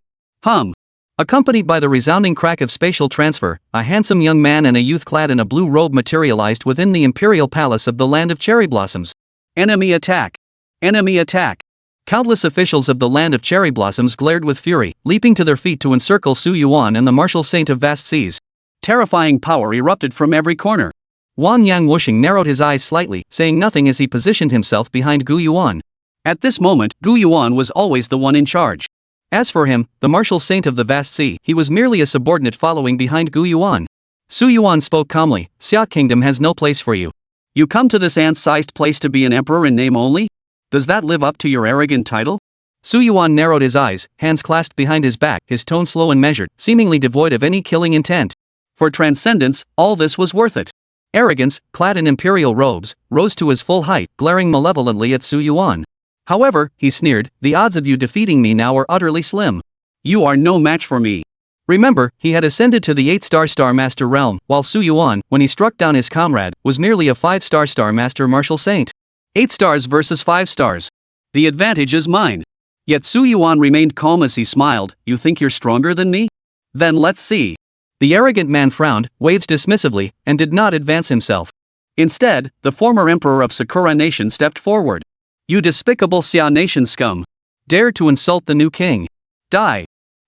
Accompanied by the resounding crack of spatial transfer, a handsome young man and a youth clad in a blue robe materialized within the imperial palace of the land of cherry blossoms. Enemy attack! Enemy attack! Countless officials of the land of cherry blossoms glared with fury, leaping to their feet to encircle Su Yuan and the martial saint of vast seas. Terrifying power erupted from every corner. Wang Yang Wuxing narrowed his eyes slightly, saying nothing as he positioned himself behind Gu Yuan. At this moment, Gu Yuan was always the one in charge. As for him, the martial saint of the vast sea, he was merely a subordinate following behind Gu Yuan. Su Yuan spoke calmly, Xia Kingdom has no place for you. You come to this ant-sized place to be an emperor in name only? Does that live up to your arrogant title? Su Yuan narrowed his eyes, hands clasped behind his back, his tone slow and measured, seemingly devoid of any killing intent. For transcendence, all this was worth it. Arrogance, clad in imperial robes, rose to his full height, glaring malevolently at Su Yuan. However, he sneered, the odds of you defeating me now are utterly slim. You are no match for me. Remember, he had ascended to the 8-star Star Master realm, while Su Yuan, when he struck down his comrade, was merely a 5-star Star Master Martial Saint. 8 stars versus 5 stars. The advantage is mine. Yet Su Yuan remained calm as he smiled, you think you're stronger than me? Then let's see. The arrogant man frowned, waved dismissively, and did not advance himself. Instead, the former emperor of Sakura Nation stepped forward. You despicable Xia Nation scum. Dare to insult the new king. Die.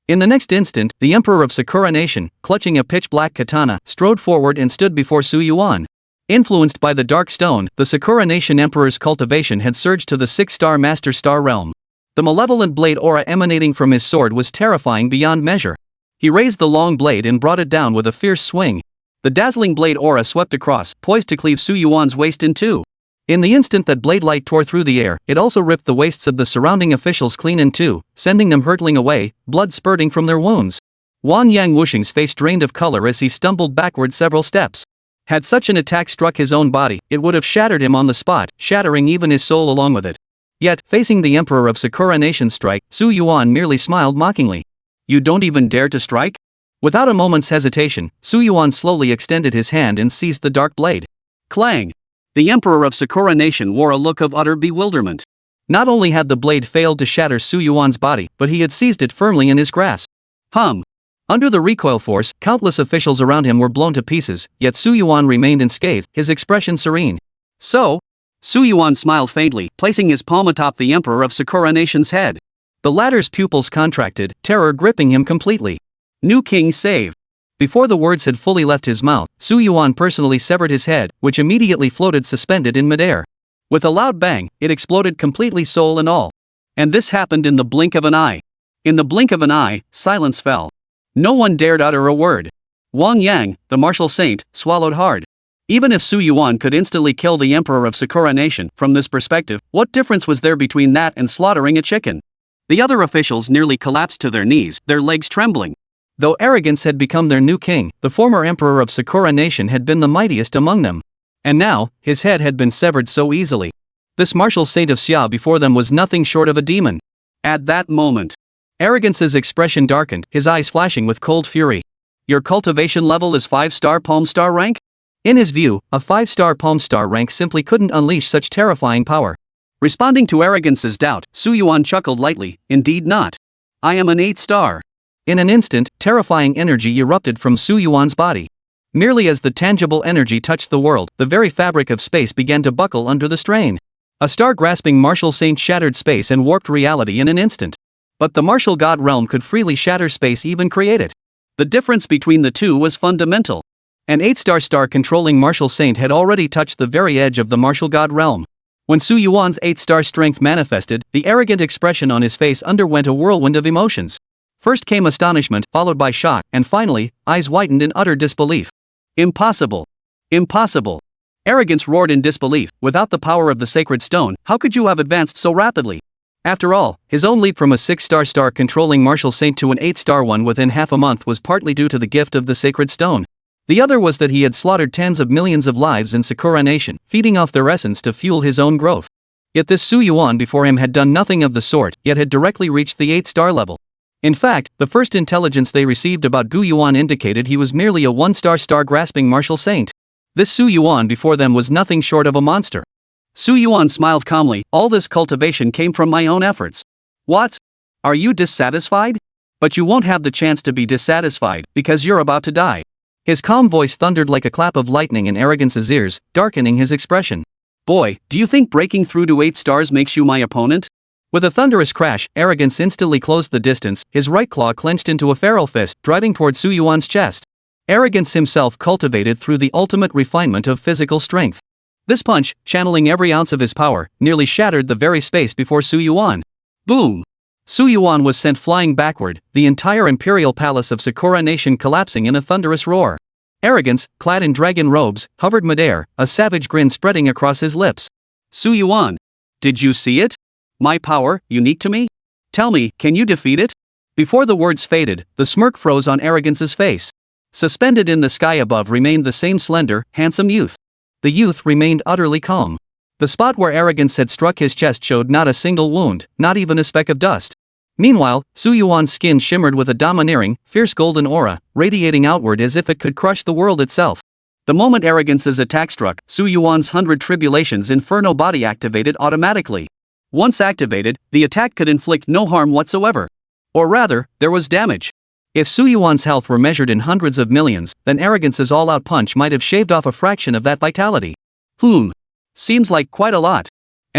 In the next instant, the Emperor of Sakura Nation, clutching a pitch-black katana, strode forward and stood before Su Yuan. Influenced by the Dark Stone, the Sakura Nation Emperor's cultivation had surged to the 6-star Master Star realm. The malevolent blade aura emanating from his sword was terrifying beyond measure. He raised the long blade and brought it down with a fierce swing. The dazzling blade aura swept across, poised to cleave Su Yuan's waist in two. In the instant that blade light tore through the air, it also ripped the waists of the surrounding officials clean in two, sending them hurtling away, blood spurting from their wounds. Wang Yang Wuxing's face drained of color as he stumbled backward several steps. Had such an attack struck his own body, it would have shattered him on the spot, shattering even his soul along with it. Yet, facing the Emperor of Sakura Nation's strike, Su Yuan merely smiled mockingly. You don't even dare to strike? Without a moment's hesitation, Su Yuan slowly extended his hand and seized the dark blade. Clang! The Emperor of Sakura Nation wore a look of utter bewilderment. Not only had the blade failed to shatter Su Yuan's body, but he had seized it firmly in his grasp. Under the recoil force, countless officials around him were blown to pieces, yet Su Yuan remained unscathed, his expression serene. So? Su Yuan smiled faintly, placing his palm atop the Emperor of Sakura Nation's head. The latter's pupils contracted, terror gripping him completely. New king save. Before the words had fully left his mouth, Su Yuan personally severed his head, which immediately floated suspended in midair. With a loud bang, it exploded completely, soul and all. And this happened in the blink of an eye. In the blink of an eye, silence fell. No one dared utter a word. Wang Yang, the martial saint, swallowed hard. Even if Su Yuan could instantly kill the Emperor of Sakura Nation, from this perspective, what difference was there between that and slaughtering a chicken? The other officials nearly collapsed to their knees, their legs trembling. Though arrogance had become their new king, the former Emperor of Sakura Nation had been the mightiest among them. And now, his head had been severed so easily. This martial saint of Xia before them was nothing short of a demon. At that moment, arrogance's expression darkened, his eyes flashing with cold fury. Your cultivation level is 5-star Palm Star rank? In his view, a 5-star Palm Star rank simply couldn't unleash such terrifying power. Responding to arrogance's doubt, Su Yuan chuckled lightly, indeed not. I am an 8-star. In an instant, terrifying energy erupted from Su Yuan's body. Merely as the tangible energy touched the world, the very fabric of space began to buckle under the strain. A star-grasping martial saint shattered space and warped reality in an instant. But the martial god realm could freely shatter space, even create it. The difference between the two was fundamental. An 8-star controlling martial saint had already touched the very edge of the martial god realm. When Su Yuan's 8-star strength manifested, the arrogant expression on his face underwent a whirlwind of emotions. First came astonishment, followed by shock, and finally, eyes widened in utter disbelief. Impossible! Impossible! Arrogance roared in disbelief. Without the power of the sacred stone, how could you have advanced so rapidly? After all, his own leap from a 6-star controlling martial saint to an 8-star one within half a month was partly due to the gift of the sacred stone. The other was that he had slaughtered tens of millions of lives in Sakura Nation, feeding off their essence to fuel his own growth. Yet this Su Yuan before him had done nothing of the sort, yet had directly reached the 8-star level. In fact, the first intelligence they received about Gu Yuan indicated he was merely a 1-star grasping martial saint. This Su Yuan before them was nothing short of a monster. Su Yuan smiled calmly, all this cultivation came from my own efforts. What? Are you dissatisfied? But you won't have the chance to be dissatisfied, because you're about to die. His calm voice thundered like a clap of lightning in Arrogance's ears, darkening his expression. Boy, do you think breaking through to 8 stars makes you my opponent? With a thunderous crash, Arrogance instantly closed the distance, his right claw clenched into a feral fist, driving toward Su Yuan's chest. Arrogance himself cultivated through the ultimate refinement of physical strength. This punch, channeling every ounce of his power, nearly shattered the very space before Su Yuan. Boom! Su Yuan was sent flying backward, the entire imperial palace of Sakura Nation collapsing in a thunderous roar. Arrogance, clad in dragon robes, hovered midair, a savage grin spreading across his lips. Su Yuan! Did you see it? My power, unique to me? Tell me, can you defeat it? Before the words faded, the smirk froze on Arrogance's face. Suspended in the sky above remained the same slender, handsome youth. The youth remained utterly calm. The spot where Arrogance had struck his chest showed not a single wound, not even a speck of dust. Meanwhile, Su Yuan's skin shimmered with a domineering, fierce golden aura, radiating outward as if it could crush the world itself. The moment Arrogance's attack struck, Su Yuan's 100 Tribulations Inferno body activated automatically. Once activated, the attack could inflict no harm whatsoever. Or rather, there was damage. If Su Yuan's health were measured in hundreds of millions, then Arrogance's all-out punch might have shaved off a fraction of that vitality. Seems like quite a lot.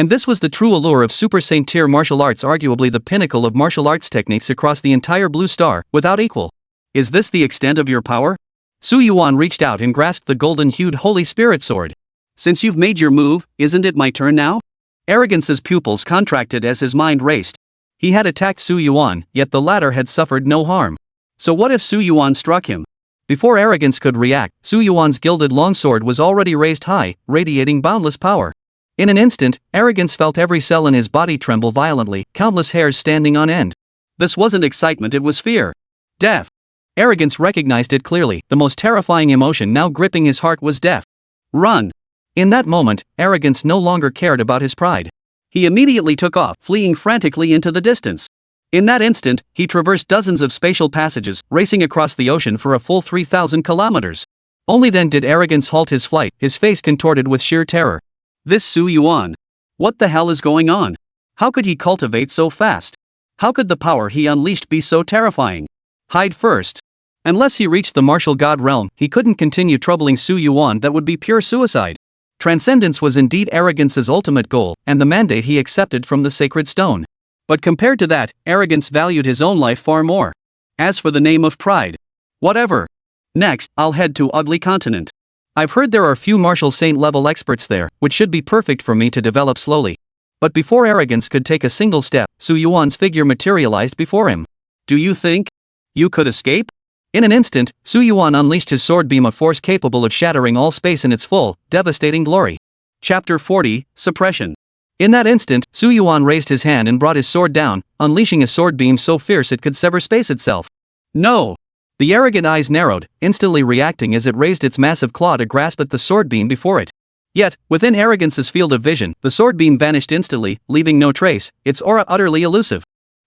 And this was the true allure of Super Saint tier martial arts, arguably the pinnacle of martial arts techniques across the entire Blue Star, without equal. Is this the extent of your power? Su Yuan reached out and grasped the golden-hued Holy Spirit sword. Since you've made your move, isn't it my turn now? Arrogance's pupils contracted as his mind raced. He had attacked Su Yuan, yet the latter had suffered no harm. So what if Su Yuan struck him? Before Arrogance could react, Su Yuan's gilded longsword was already raised high, radiating boundless power. In an instant, Arrogance felt every cell in his body tremble violently, countless hairs standing on end. This wasn't excitement, it was fear. Death. Arrogance recognized it clearly. The most terrifying emotion now gripping his heart was death. Run. In that moment, Arrogance no longer cared about his pride. He immediately took off, fleeing frantically into the distance. In that instant, he traversed dozens of spatial passages, racing across the ocean for a full 3,000 kilometers. Only then did Arrogance halt his flight, his face contorted with sheer terror. This Su Yuan. What the hell is going on? How could he cultivate so fast? How could the power he unleashed be so terrifying? Hide first. Unless he reached the martial god realm, he couldn't continue troubling Su Yuan. That would be pure suicide. Transcendence was indeed Arrogance's ultimate goal, and the mandate he accepted from the sacred stone. But compared to that, Arrogance valued his own life far more. As for the name of pride, whatever. Next, I'll head to Ugly Continent. I've heard there are few martial saint level experts there, which should be perfect for me to develop slowly. But before Arrogance could take a single step, Su Yuan's figure materialized before him. Do you think you could escape? In an instant, Su Yuan unleashed his sword beam, a force capable of shattering all space in its full, devastating glory. Chapter 40, Suppression. In that instant, Su Yuan raised his hand and brought his sword down, unleashing a sword beam so fierce it could sever space itself. No! The arrogant eyes narrowed, instantly reacting as it raised its massive claw to grasp at the sword beam before it. Yet, within Arrogance's field of vision, the sword beam vanished instantly, leaving no trace, its aura utterly elusive.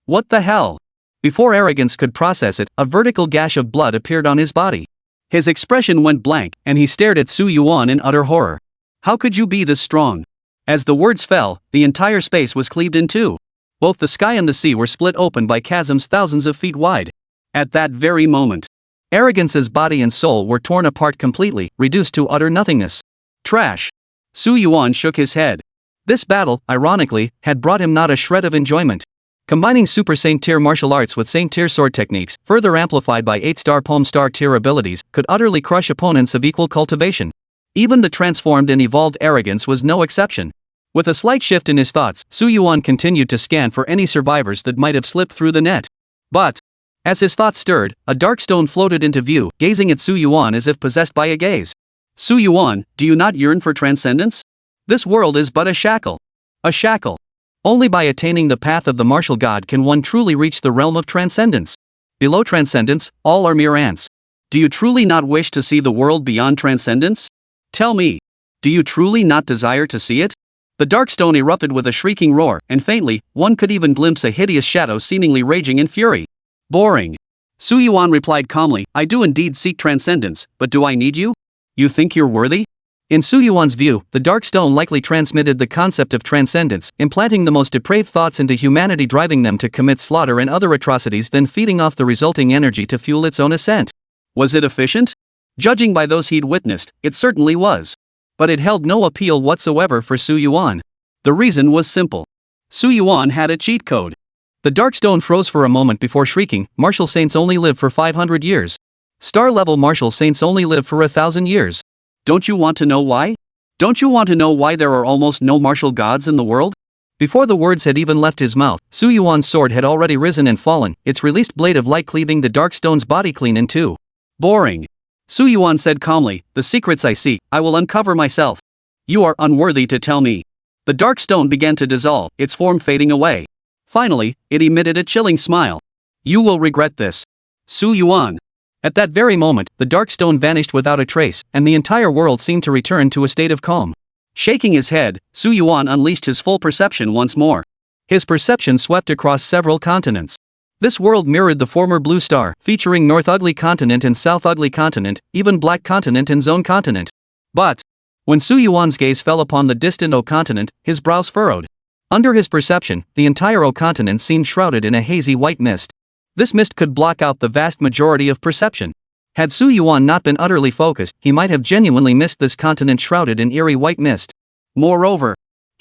What the hell? Before Arrogance could process it, a vertical gash of blood appeared on his body. His expression went blank, and he stared at Su Yuan in utter horror. How could you be this strong? As the words fell, the entire space was cleaved in two. Both the sky and the sea were split open by chasms thousands of feet wide. At that very moment, Arrogance's body and soul were torn apart completely, reduced to utter nothingness. Trash. Su Yuan shook his head. This battle, ironically, had brought him not a shred of enjoyment. Combining Super Saint tier martial arts with Saint tier sword techniques, further amplified by 8-star Palm Star tier abilities, could utterly crush opponents of equal cultivation. Even the transformed and evolved Arrogance was no exception. With a slight shift in his thoughts, Su Yuan continued to scan for any survivors that might have slipped through the net. But, as his thoughts stirred, a dark stone floated into view, gazing at Su Yuan as if possessed by a gaze. Su Yuan, do you not yearn for transcendence? This world is but a shackle. A shackle. Only by attaining the path of the martial god can one truly reach the realm of transcendence. Below transcendence, all are mere ants. Do you truly not wish to see the world beyond transcendence? Tell me, do you truly not desire to see it? The dark stone erupted with a shrieking roar, and faintly, one could even glimpse a hideous shadow seemingly raging in fury. Boring. Su Yuan replied calmly, I do indeed seek transcendence, but do I need you? You think you're worthy? In Su Yuan's view, the dark stone likely transmitted the concept of transcendence, implanting the most depraved thoughts into humanity, driving them to commit slaughter and other atrocities, then feeding off the resulting energy to fuel its own ascent. Was it efficient? Judging by those he'd witnessed, it certainly was. But it held no appeal whatsoever for Su Yuan. The reason was simple. Su Yuan had a cheat code. The dark stone froze for a moment before shrieking, Martial Saints only live for 500 years. Star-level Martial Saints only live for 1,000 years. Don't you want to know why? Don't you want to know why there are almost no martial gods in the world? Before the words had even left his mouth, Su Yuan's sword had already risen and fallen, its released blade of light cleaving the dark stone's body clean in two. Boring. Su Yuan said calmly, the secrets I seek, I will uncover myself. You are unworthy to tell me. The dark stone began to dissolve, its form fading away. Finally, it emitted a chilling smile. You will regret this. Su Yuan. At that very moment, the dark stone vanished without a trace, and the entire world seemed to return to a state of calm. Shaking his head, Su Yuan unleashed his full perception once more. His perception swept across several continents. This world mirrored the former Blue Star, featuring North Ugly Continent and South Ugly Continent, even Black Continent and Zone Continent. But, when Su Yuan's gaze fell upon the distant O Continent, his brows furrowed. Under his perception, the entire O Continent seemed shrouded in a hazy white mist. This mist could block out the vast majority of perception. Had Su Yuan not been utterly focused, he might have genuinely missed this continent shrouded in eerie white mist. Moreover,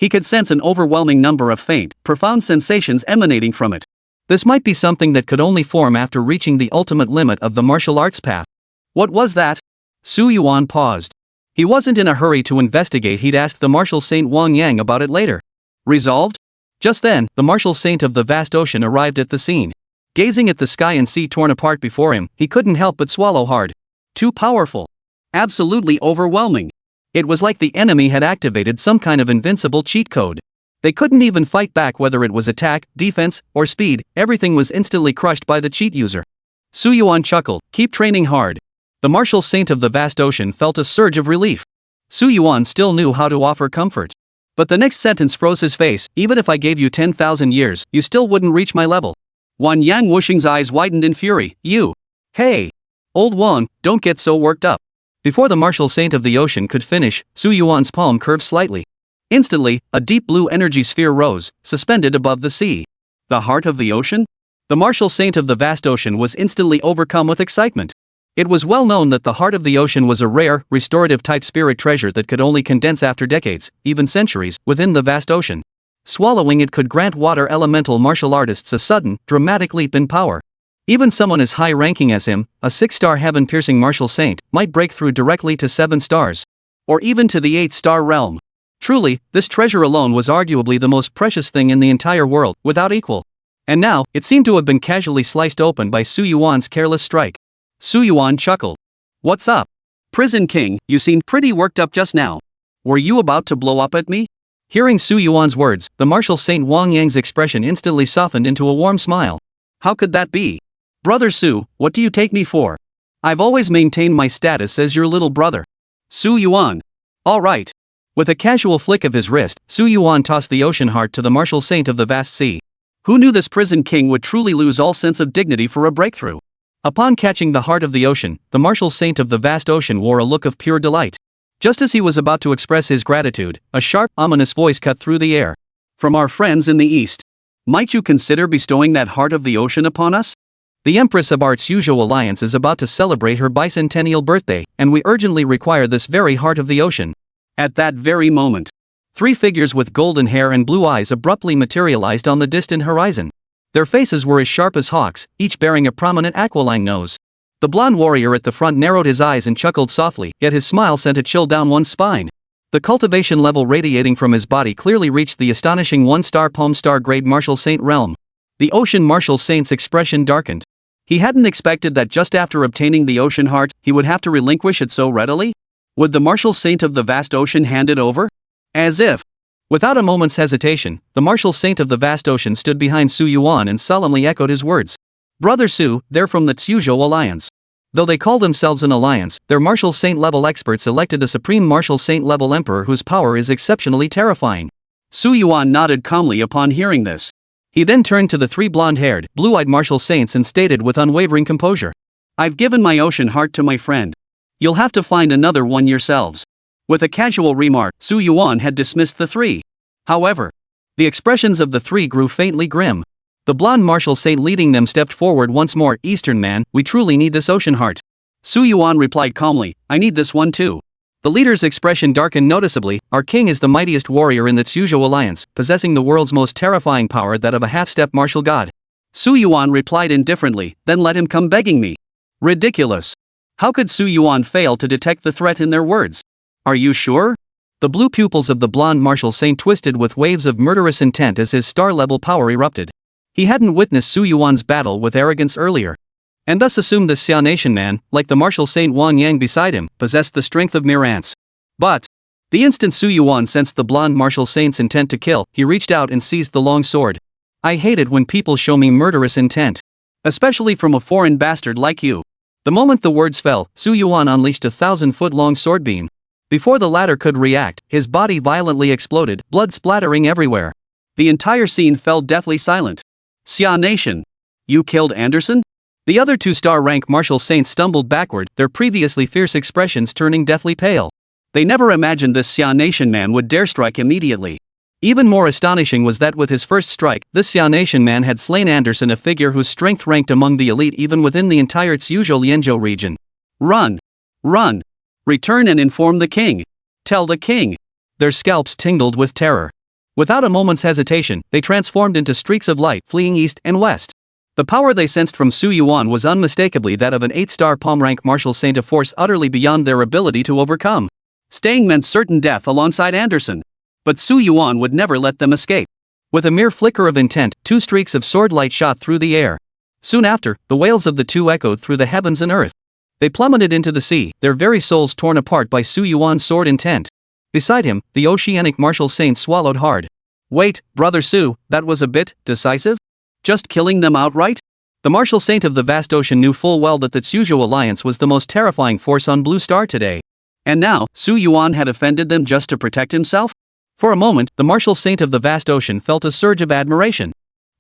He could sense an overwhelming number of faint, profound sensations emanating from it. This might be something that could only form after reaching the ultimate limit of the martial arts path. What was that? Su Yuan paused. He wasn't in a hurry to investigate, he'd ask the martial saint Wang Yang about it later. Resolved? Just then, the martial saint of the vast ocean arrived at the scene. Gazing at the sky and sea torn apart before him, he couldn't help but swallow hard. Too powerful. Absolutely overwhelming. It was like the enemy had activated some kind of invincible cheat code. They couldn't even fight back, whether it was attack, defense, or speed, everything was instantly crushed by the cheat user. Su Yuan chuckled, keep training hard. The martial saint of the vast ocean felt a surge of relief. Su Yuan still knew how to offer comfort. But the next sentence froze his face. Even if I gave you 10,000 years, you still wouldn't reach my level. Wan Yang Wuxing's eyes widened in fury. You! Hey! Old Wan, don't get so worked up. Before the martial saint of the ocean could finish, Su Yuan's palm curved slightly. Instantly, a deep blue energy sphere rose, suspended above the sea. The heart of the ocean? The martial saint of the vast ocean was instantly overcome with excitement. It was well known that the heart of the ocean was a rare, restorative-type spirit treasure that could only condense after decades, even centuries, within the vast ocean. Swallowing it could grant water elemental martial artists a sudden, dramatic leap in power. Even someone as high-ranking as him, a 6-star heaven-piercing martial saint, might break through directly to 7 stars. Or even to the 8-star realm. Truly, this treasure alone was arguably the most precious thing in the entire world, without equal. And now, it seemed to have been casually sliced open by Su Yuan's careless strike. Su Yuan chuckled. What's up? Prison King, you seemed pretty worked up just now. Were you about to blow up at me? Hearing Su Yuan's words, the martial saint Wang Yang's expression instantly softened into a warm smile. How could that be? Brother Su, what do you take me for? I've always maintained my status as your little brother. Su Yuan. All right. With a casual flick of his wrist, Su Yuan tossed the ocean heart to the martial saint of the vast sea. Who knew this prison king would truly lose all sense of dignity for a breakthrough? Upon catching the heart of the ocean, the martial saint of the vast ocean wore a look of pure delight. Just as he was about to express his gratitude, a sharp, ominous voice cut through the air. From our friends in the east. Might you consider bestowing that heart of the ocean upon us? The Empress of Art's usual alliance is about to celebrate her bicentennial birthday, and we urgently require this very heart of the ocean. At that very moment, 3 figures with golden hair and blue eyes abruptly materialized on the distant horizon. Their faces were as sharp as hawks, each bearing a prominent aquiline nose. The blonde warrior at the front narrowed his eyes and chuckled softly, yet his smile sent a chill down one's spine. The cultivation level radiating from his body clearly reached the astonishing 1-star Palm Star grade martial saint realm. The ocean martial saint's expression darkened. He hadn't expected that just after obtaining the ocean heart, he would have to relinquish it so readily. Would the martial saint of the vast ocean hand it over? As if. Without a moment's hesitation, the martial saint of the vast ocean stood behind Su Yuan and solemnly echoed his words. Brother Su, they're from the Tsujo Alliance. Though they call themselves an alliance, their martial saint level experts elected a supreme martial saint level emperor whose power is exceptionally terrifying. Su Yuan nodded calmly upon hearing this. He then turned to the 3 blonde-haired, blue-eyed martial saints and stated with unwavering composure. I've given my ocean heart to my friend. You'll have to find another one yourselves. With a casual remark, Su Yuan had dismissed the 3. However, the expressions of the 3 grew faintly grim. The blonde martial saint leading them stepped forward once more. Eastern man, we truly need this ocean heart. Su Yuan replied calmly, I need this one too. The leader's expression darkened noticeably. Our king is the mightiest warrior in the Tsujo Alliance, possessing the world's most terrifying power, that of a half-step martial god. Su Yuan replied indifferently, then let him come begging me. Ridiculous. How could Su Yuan fail to detect the threat in their words? Are you sure? The blue pupils of the blonde martial saint twisted with waves of murderous intent as his star-level power erupted. He hadn't witnessed Su Yuan's battle with arrogance earlier, and thus assumed this Xia Nation man, like the martial saint Wang Yang beside him, possessed the strength of mere ants. But the instant Su Yuan sensed the blonde martial saint's intent to kill, he reached out and seized the long sword. I hate it when people show me murderous intent, especially from a foreign bastard like you. The moment the words fell, Su Yuan unleashed a 1,000-foot-long sword beam. Before the latter could react, his body violently exploded, blood splattering everywhere. The entire scene fell deathly silent. Xia Nation. You killed Anderson? The other 2-star rank martial saints stumbled backward, their previously fierce expressions turning deathly pale. They never imagined this Xia Nation man would dare strike immediately. Even more astonishing was that with his first strike, this Xia Nation man had slain Anderson, a figure whose strength ranked among the elite even within the entire Tsujo Lianzhou region. Run! Run! Return and inform the king. Tell the king. Their scalps tingled with terror. Without a moment's hesitation, they transformed into streaks of light, fleeing east and west. The power they sensed from Su Yuan was unmistakably that of an 8-star palm rank martial saint, a force utterly beyond their ability to overcome. Staying meant certain death alongside Anderson. But Su Yuan would never let them escape. With a mere flicker of intent, 2 streaks of sword light shot through the air. Soon after, the wails of the two echoed through the heavens and earth. They plummeted into the sea, their very souls torn apart by Su Yuan's sword intent. Beside him, the oceanic martial saint swallowed hard. Wait, Brother Su, that was a bit decisive? Just killing them outright? The martial saint of the vast ocean knew full well that the Tsuju Alliance was the most terrifying force on Blue Star today. And now, Su Yuan had offended them just to protect himself? For a moment, the martial saint of the vast ocean felt a surge of admiration.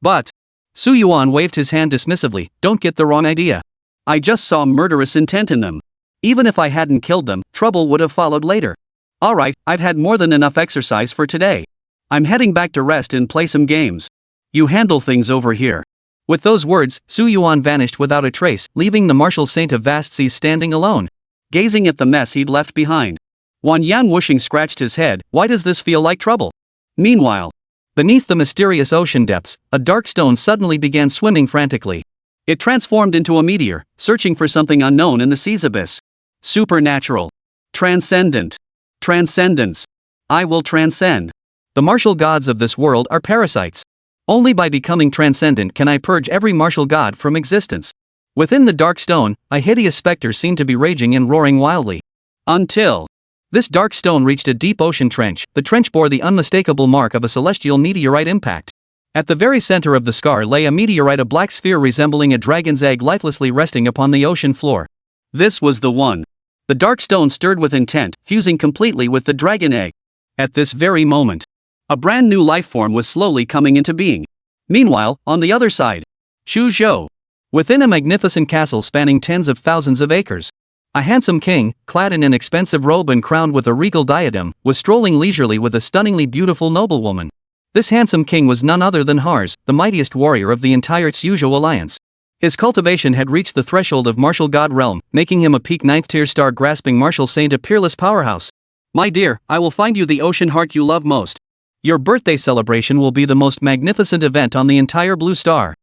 But Su Yuan waved his hand dismissively. Don't get the wrong idea. I just saw murderous intent in them. Even if I hadn't killed them, trouble would have followed later. Alright, I've had more than enough exercise for today. I'm heading back to rest and play some games. You handle things over here. With those words, Su Yuan vanished without a trace, leaving the martial saint of vast seas standing alone, gazing at the mess he'd left behind. Wan Yan Wuxing scratched his head. Why does this feel like trouble? Meanwhile, beneath the mysterious ocean depths, a dark stone suddenly began swimming frantically. It transformed into a meteor, searching for something unknown in the sea's abyss. Supernatural. Transcendent. Transcendence. I will transcend. The martial gods of this world are parasites. Only by becoming transcendent can I purge every martial god from existence. Within the dark stone, a hideous specter seemed to be raging and roaring wildly. Until this dark stone reached a deep ocean trench. The trench bore the unmistakable mark of a celestial meteorite impact. At the very center of the scar lay a meteorite, a black sphere resembling a dragon's egg lifelessly resting upon the ocean floor. This was the one. The dark stone stirred with intent, fusing completely with the dragon egg. At this very moment, a brand new life form was slowly coming into being. Meanwhile, on the other side, Shuzhou. Within a magnificent castle spanning tens of thousands of acres, a handsome king, clad in an expensive robe and crowned with a regal diadem, was strolling leisurely with a stunningly beautiful noblewoman. This handsome king was none other than Hars, the mightiest warrior of the entire Tsuju Alliance. His cultivation had reached the threshold of martial god realm, making him a peak 9th-tier star-grasping martial saint, a peerless powerhouse. My dear, I will find you the ocean heart you love most. Your birthday celebration will be the most magnificent event on the entire Blue Star.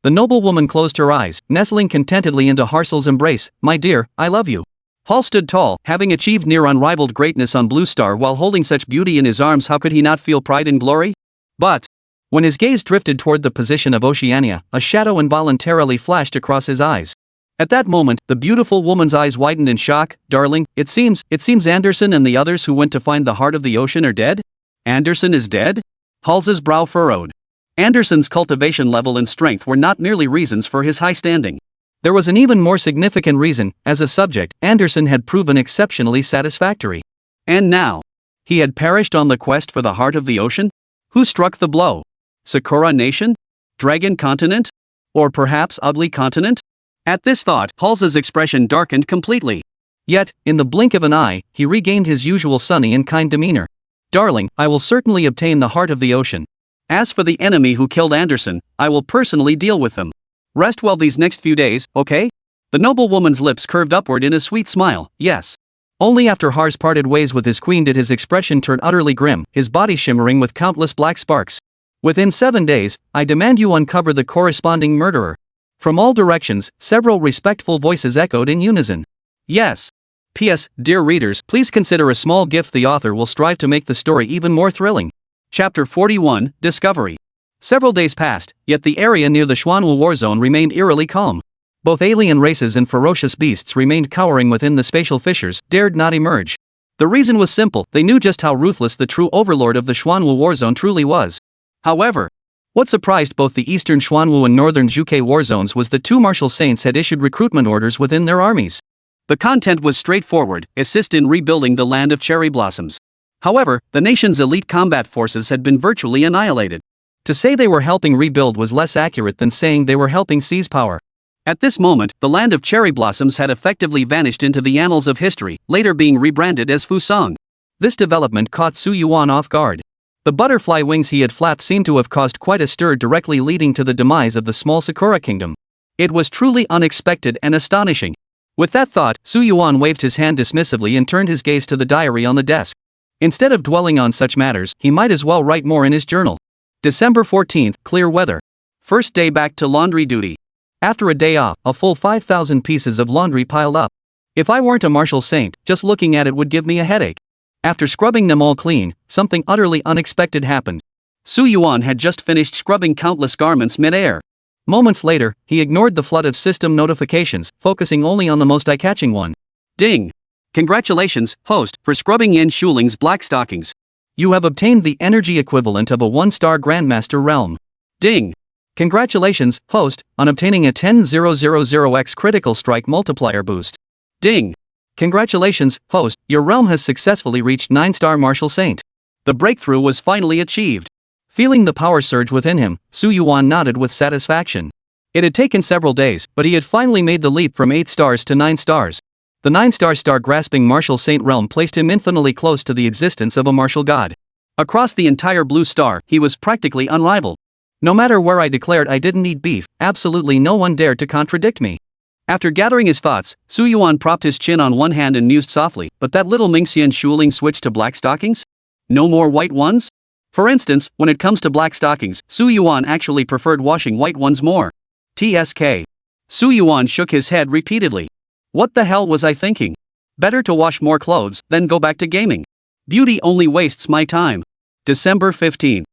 The noblewoman closed her eyes, nestling contentedly into Harsal's embrace. My dear, I love you. Hal stood tall, having achieved near unrivaled greatness on Blue Star while holding such beauty in his arms. How could he not feel pride and glory? But when his gaze drifted toward the position of Oceania, a shadow involuntarily flashed across his eyes. At that moment, the beautiful woman's eyes widened in shock. Darling, it seems Anderson and the others who went to find the heart of the ocean are dead? Anderson is dead? Hals's brow furrowed. Anderson's cultivation level and strength were not merely reasons for his high standing. There was an even more significant reason. As a subject, Anderson had proven exceptionally satisfactory. And now, he had perished on the quest for the heart of the ocean? Who struck the blow? Sakura Nation? Dragon Continent? Or perhaps Ugly Continent? At this thought, Hals's expression darkened completely. Yet, in the blink of an eye, he regained his usual sunny and kind demeanor. Darling, I will certainly obtain the heart of the ocean. As for the enemy who killed Anderson, I will personally deal with them. Rest well these next few days, okay? The noblewoman's lips curved upward in a sweet smile. Yes. Only after Hars parted ways with his queen did his expression turn utterly grim, his body shimmering with countless black sparks. Within 7 days, I demand you uncover the corresponding murderer. From all directions, several respectful voices echoed in unison. Yes. P.S. Dear readers, please consider a small gift. The author will strive to make the story even more thrilling. Chapter 41, Discovery. Several days passed, yet the area near the Xuanwu war zone remained eerily calm. Both alien races and ferocious beasts remained cowering within the spatial fissures, dared not emerge. The reason was simple: they knew just how ruthless the true overlord of the Xuanwu war zone truly was. However, what surprised both the eastern Xuanwu and northern Zhuke war zones was that 2 martial saints had issued recruitment orders within their armies. The content was straightforward: assist in rebuilding the land of cherry blossoms. However, the nation's elite combat forces had been virtually annihilated. To say they were helping rebuild was less accurate than saying they were helping seize power. At this moment, the land of cherry blossoms had effectively vanished into the annals of history, later being rebranded as Fusang. This development caught Su Yuan off guard. The butterfly wings he had flapped seemed to have caused quite a stir, directly leading to the demise of the small Sakura kingdom. It was truly unexpected and astonishing. With that thought, Su Yuan waved his hand dismissively and turned his gaze to the diary on the desk. Instead of dwelling on such matters, he might as well write more in his journal. December 14th, clear weather. First day back to laundry duty. After a day off, a full 5,000 pieces of laundry piled up. If I weren't a martial saint, just looking at it would give me a headache. After scrubbing them all clean, something utterly unexpected happened. Su Yuan had just finished scrubbing countless garments mid-air. Moments later, he ignored the flood of system notifications, focusing only on the most eye-catching one. Ding! Congratulations, host, for scrubbing Yan Shuling's black stockings. You have obtained the energy equivalent of a 1-star Grandmaster realm. Ding! Congratulations, host, on obtaining a 10,000x critical strike multiplier boost. Ding! Congratulations, host, your realm has successfully reached 9-star Martial Saint. The breakthrough was finally achieved. Feeling the power surge within him, Su Yuan nodded with satisfaction. It had taken several days, but he had finally made the leap from 8 stars to 9 stars. The 9-star grasping Martial Saint realm placed him infinitely close to the existence of a martial god. Across the entire blue star, he was practically unrivaled. No matter where I declared I didn't need beef, absolutely no one dared to contradict me. After gathering his thoughts, Su Yuan propped his chin on one hand and mused softly, but that little Mingxian Shuling switched to black stockings? No more white ones? For instance, when it comes to black stockings, Su Yuan actually preferred washing white ones more. TSK. Su Yuan shook his head repeatedly. What the hell was I thinking? Better to wash more clothes than go back to gaming. Beauty only wastes my time. December 15.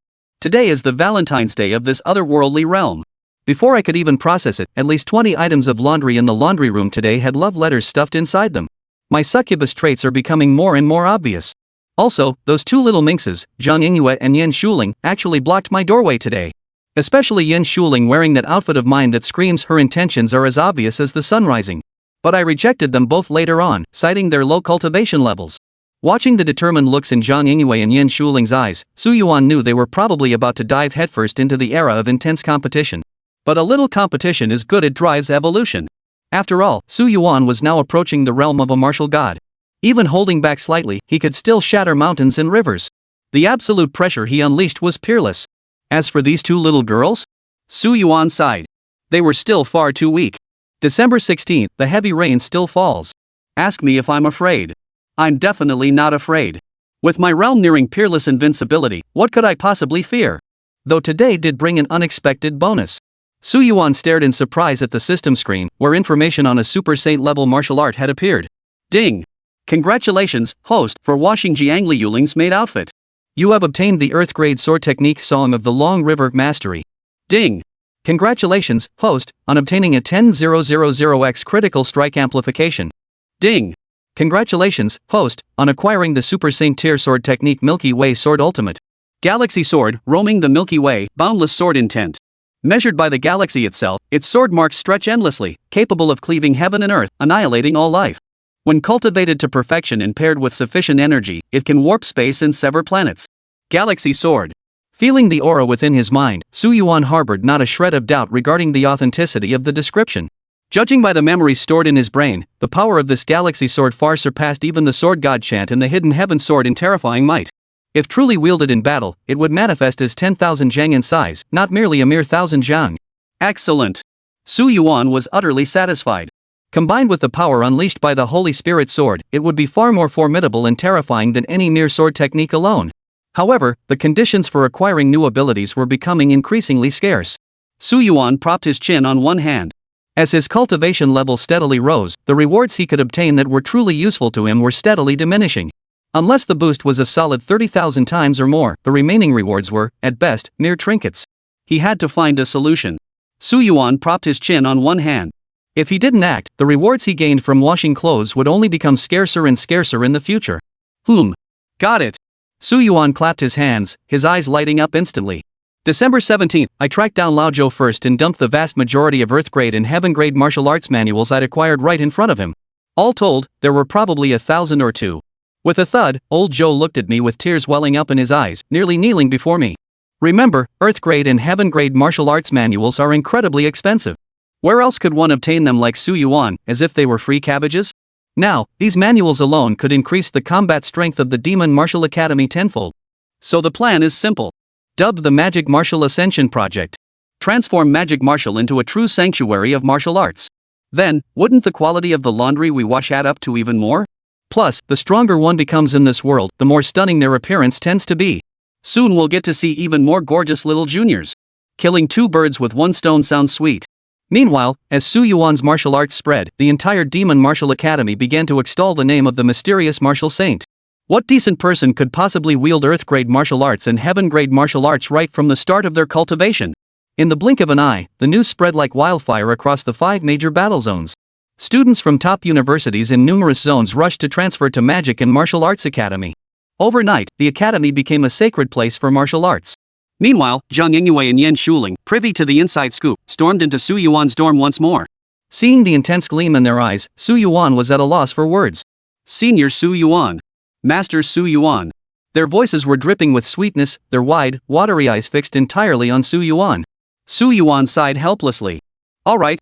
Today is the Valentine's Day of this otherworldly realm. Before I could even process it, at least 20 items of laundry in the laundry room today had love letters stuffed inside them. My succubus traits are becoming more and more obvious. Also, those two little minxes, Zhang Yingyue and Yin Shuling, actually blocked my doorway today. Especially Yin Shuling wearing that outfit of mine that screams her intentions are as obvious as the sun rising. But I rejected them both later on, citing their low cultivation levels. Watching the determined looks in Zhang Yingyue and Yin Shuling's eyes, Su Yuan knew they were probably about to dive headfirst into the era of intense competition. But a little competition is good, it drives evolution. After all, Su Yuan was now approaching the realm of a martial god. Even holding back slightly, he could still shatter mountains and rivers. The absolute pressure he unleashed was peerless. As for these two little girls? Su Yuan sighed. They were still far too weak. December 16th, the heavy rain still falls. Ask me if I'm afraid. I'm definitely not afraid. With my realm nearing peerless invincibility, what could I possibly fear? Though today did bring an unexpected bonus. Su Yuan stared in surprise at the system screen, where information on a Super Saint-level martial art had appeared. Ding! Congratulations, host, for washing Jiangli Yuling's maid outfit. You have obtained the Earth-grade sword technique Song of the Long River Mastery. Ding! Congratulations, host, on obtaining a 10,000x critical strike amplification. Ding! Congratulations, host, on acquiring the Super Saint tier sword technique Milky Way Sword Ultimate. Galaxy Sword, roaming the Milky Way, boundless sword intent. Measured by the galaxy itself, its sword marks stretch endlessly, capable of cleaving heaven and earth, annihilating all life. When cultivated to perfection and paired with sufficient energy, it can warp space and sever planets. Galaxy Sword. Feeling the aura within his mind, Su Yuan harbored not a shred of doubt regarding the authenticity of the description. Judging by the memories stored in his brain, the power of this galaxy sword far surpassed even the sword god chant and the hidden heaven sword in terrifying might. If truly wielded in battle, it would manifest as 10,000 zhang in size, not merely a mere 1,000 zhang. Excellent! Su Yuan was utterly satisfied. Combined with the power unleashed by the Holy Spirit sword, it would be far more formidable and terrifying than any mere sword technique alone. However, the conditions for acquiring new abilities were becoming increasingly scarce. Su Yuan propped his chin on one hand. As his cultivation level steadily rose, the rewards he could obtain that were truly useful to him were steadily diminishing. Unless the boost was a solid 30,000 times or more, the remaining rewards were, at best, mere trinkets. He had to find a solution. Su Yuan propped his chin on one hand. If he didn't act, the rewards he gained from washing clothes would only become scarcer and scarcer in the future. Got it. Su Yuan clapped his hands, his eyes lighting up instantly. December 17th, I tracked down Lao Zhou first and dumped the vast majority of Earth-grade and Heaven-grade martial arts manuals I'd acquired right in front of him. All told, there were probably 1,000 or two. With a thud, old Zhou looked at me with tears welling up in his eyes, nearly kneeling before me. Remember, Earth-grade and Heaven-grade martial arts manuals are incredibly expensive. Where else could one obtain them like Su Yuan, as if they were free cabbages? Now, these manuals alone could increase the combat strength of the Demon Martial Academy tenfold. So the plan is simple. Dubbed the Magic Martial Ascension Project. Transform Magic Martial into a true sanctuary of martial arts. Then, wouldn't the quality of the laundry we wash add up to even more? Plus, the stronger one becomes in this world, the more stunning their appearance tends to be. Soon we'll get to see even more gorgeous little juniors. Killing two birds with one stone sounds sweet. Meanwhile, as Su Yuan's martial arts spread, the entire Demon Martial Academy began to extol the name of the mysterious martial saint. What decent person could possibly wield Earth-grade martial arts and Heaven-grade martial arts right from the start of their cultivation? In the blink of an eye, the news spread like wildfire across the 5 major battle zones. Students from top universities in numerous zones rushed to transfer to Magic and Martial Arts Academy. Overnight, the academy became a sacred place for martial arts. Meanwhile, Zhang Yingyue and Yan Shuling, privy to the inside scoop, stormed into Su Yuan's dorm once more. Seeing the intense gleam in their eyes, Su Yuan was at a loss for words. Senior Su Yuan. Master Su Yuan. Their voices were dripping with sweetness, their wide, watery eyes fixed entirely on Su Yuan. Su Yuan sighed helplessly. Alright.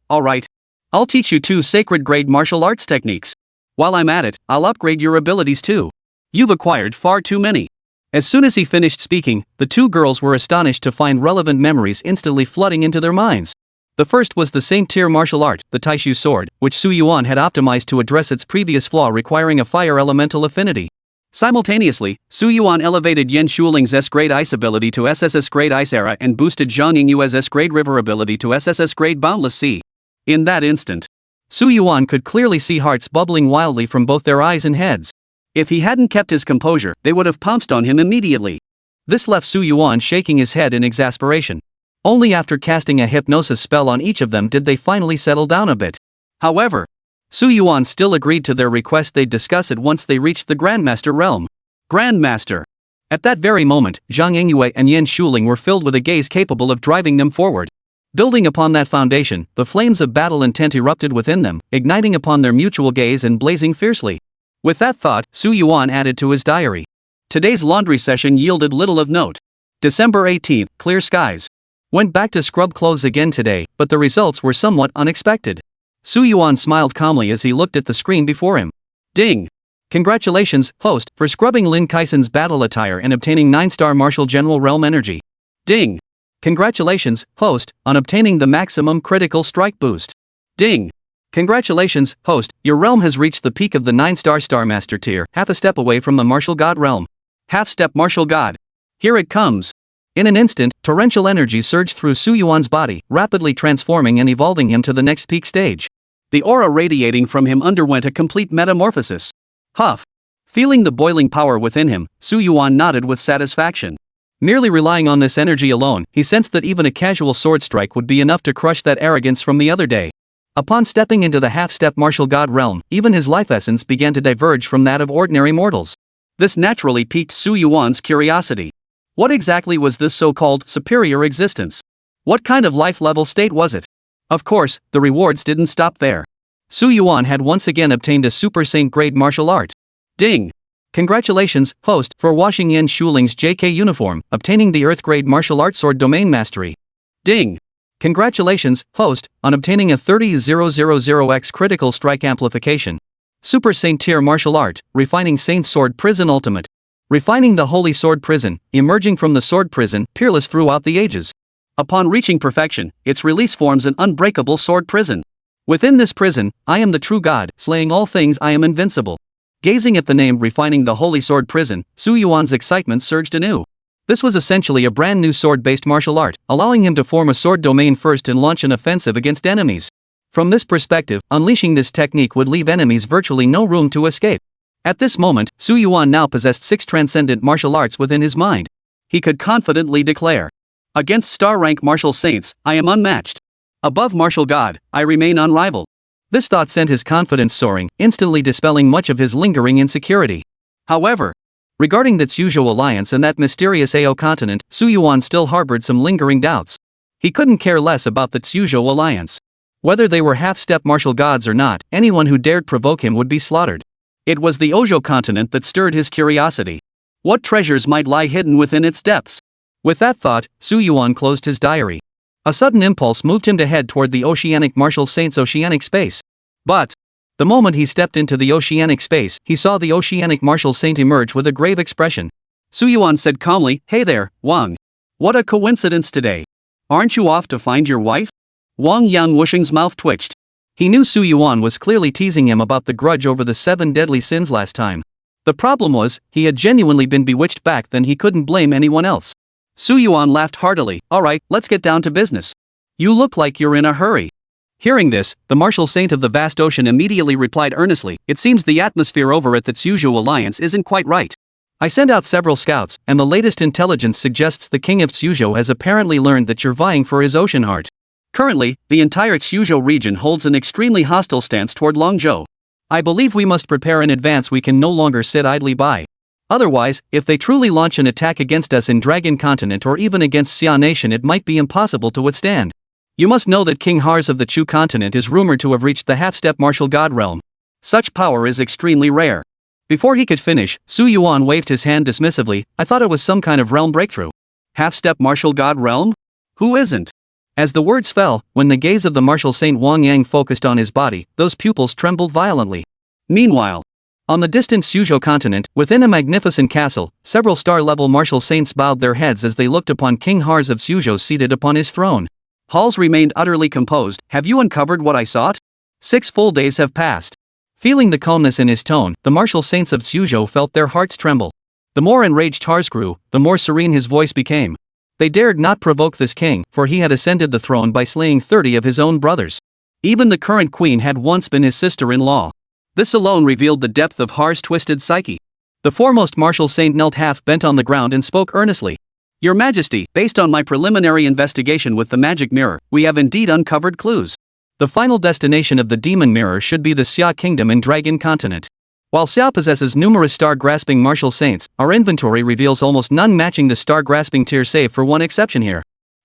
I'll teach you 2 sacred-grade martial arts techniques. While I'm at it, I'll upgrade your abilities too. You've acquired far too many. As soon as he finished speaking, the 2 girls were astonished to find relevant memories instantly flooding into their minds. The first was the same tier martial art, the Taishu sword, which Su Yuan had optimized to address its previous flaw requiring a fire elemental affinity. Simultaneously, Su Yuan elevated Yan Shuling's S-grade ice ability to SSS-grade ice era and boosted Zhang Yingyue's S-grade river ability to SSS-grade boundless sea. In that instant, Su Yuan could clearly see hearts bubbling wildly from both their eyes and heads. If he hadn't kept his composure, they would have pounced on him immediately. This left Su Yuan shaking his head in exasperation. Only after casting a hypnosis spell on each of them did they finally settle down a bit. However, Su Yuan still agreed to their request they'd discuss it once they reached the Grandmaster realm. Grandmaster. At that very moment, Zhang Yingyue and Yan Shuling were filled with a gaze capable of driving them forward. Building upon that foundation, the flames of battle intent erupted within them, igniting upon their mutual gaze and blazing fiercely. With that thought, Su Yuan added to his diary. Today's laundry session yielded little of note. December 18th, clear skies. Went back to scrub clothes again today, but the results were somewhat unexpected. Su Yuan smiled calmly as he looked at the screen before him. Ding! Congratulations, host, for scrubbing Lin Kaisen's battle attire and obtaining 9-star Martial General Realm Energy. Ding! Congratulations, host, on obtaining the maximum critical strike boost. Ding! Congratulations, host, your realm has reached the peak of the 9-star Star Master tier, half a step away from the Martial God realm. Half-step Martial God. Here it comes. In an instant, torrential energy surged through Su Yuan's body, rapidly transforming and evolving him to the next peak stage. The aura radiating from him underwent a complete metamorphosis. Huff. Feeling the boiling power within him, Su Yuan nodded with satisfaction. Merely relying on this energy alone, he sensed that even a casual sword strike would be enough to crush that arrogance from the other day. Upon stepping into the half-step martial god realm, even his life essence began to diverge from that of ordinary mortals. This naturally piqued Su Yuan's curiosity. What exactly was this so-called superior existence? What kind of life-level state was it? Of course, the rewards didn't stop there. Su Yuan had once again obtained a Super Saint-grade martial art. Ding! Congratulations, host, for washing Yan Shuling's JK uniform, obtaining the Earth-grade martial art sword domain mastery. Ding! Congratulations, host, on obtaining a 30,000x critical strike amplification. Super Saint tier martial art, refining Saint Sword Prison Ultimate. Refining the Holy Sword Prison, emerging from the Sword Prison, peerless throughout the ages. Upon reaching perfection, its release forms an unbreakable sword prison. Within this prison, I am the true god, slaying all things I am invincible. Gazing at the name refining the Holy Sword Prison, Su Yuan's excitement surged anew. This was essentially a brand new sword-based martial art, allowing him to form a sword domain first and launch an offensive against enemies. From this perspective, unleashing this technique would leave enemies virtually no room to escape. At this moment, Su Yuan now possessed 6 transcendent martial arts within his mind. He could confidently declare, against star-rank martial saints, I am unmatched. Above martial god, I remain unrivaled. This thought sent his confidence soaring, instantly dispelling much of his lingering insecurity. However, regarding the Tsujo alliance and that mysterious AO continent, Su Yuan still harbored some lingering doubts. He couldn't care less about the Tsujo alliance. Whether they were half-step martial gods or not, anyone who dared provoke him would be slaughtered. It was the Ojo continent that stirred his curiosity. What treasures might lie hidden within its depths? With that thought, Su Yuan closed his diary. A sudden impulse moved him to head toward the Oceanic Martial Saint's oceanic space. But, the moment he stepped into the oceanic space, he saw the Oceanic Martial Saint emerge with a grave expression. Su Yuan said calmly, "Hey there, Wang. What a coincidence today. Aren't you off to find your wife?" Wang Yang Wushing's mouth twitched. He knew Su Yuan was clearly teasing him about the grudge over the 7 deadly sins last time. The problem was, he had genuinely been bewitched back then. He couldn't blame anyone else. Su Yuan laughed heartily. Alright, let's get down to business. You look like you're in a hurry. Hearing this, the martial saint of the vast ocean immediately replied earnestly, it seems the atmosphere over at the Tsuyu Alliance isn't quite right. I sent out several scouts, and the latest intelligence suggests the king of Tsuyu has apparently learned that you're vying for his ocean heart. Currently, the entire Tsuyu region holds an extremely hostile stance toward Longzhou. I believe we must prepare in advance. We can no longer sit idly by. Otherwise, if they truly launch an attack against us in Dragon Continent or even against Xia Nation, it might be impossible to withstand. You must know that King Hars of the Chu continent is rumored to have reached the half-step martial god realm. Such power is extremely rare. Before he could finish, Su Yuan waved his hand dismissively. I thought it was some kind of realm breakthrough. Half-step martial god realm? Who isn't? As the words fell, when the gaze of the martial saint Wang Yang focused on his body, those pupils trembled violently. Meanwhile, on the distant Suzhou continent, within a magnificent castle, several star-level martial saints bowed their heads as they looked upon King Hars of Suzhou seated upon his throne. Halls remained utterly composed. Have you uncovered what I sought? 6 full days have passed. Feeling the calmness in his tone, the martial saints of Suzhou felt their hearts tremble. The more enraged Hars grew, the more serene his voice became. They dared not provoke this king, for he had ascended the throne by slaying 30 of his own brothers. Even the current queen had once been his sister-in-law. This alone revealed the depth of Hars' twisted psyche. The foremost martial saint knelt half-bent on the ground and spoke earnestly. Your Majesty, based on my preliminary investigation with the magic mirror, we have indeed uncovered clues. The final destination of the demon mirror should be the Xia kingdom in Dragon Continent. While Xia possesses numerous star-grasping martial saints, our inventory reveals almost none matching the star-grasping tier save for one exception here.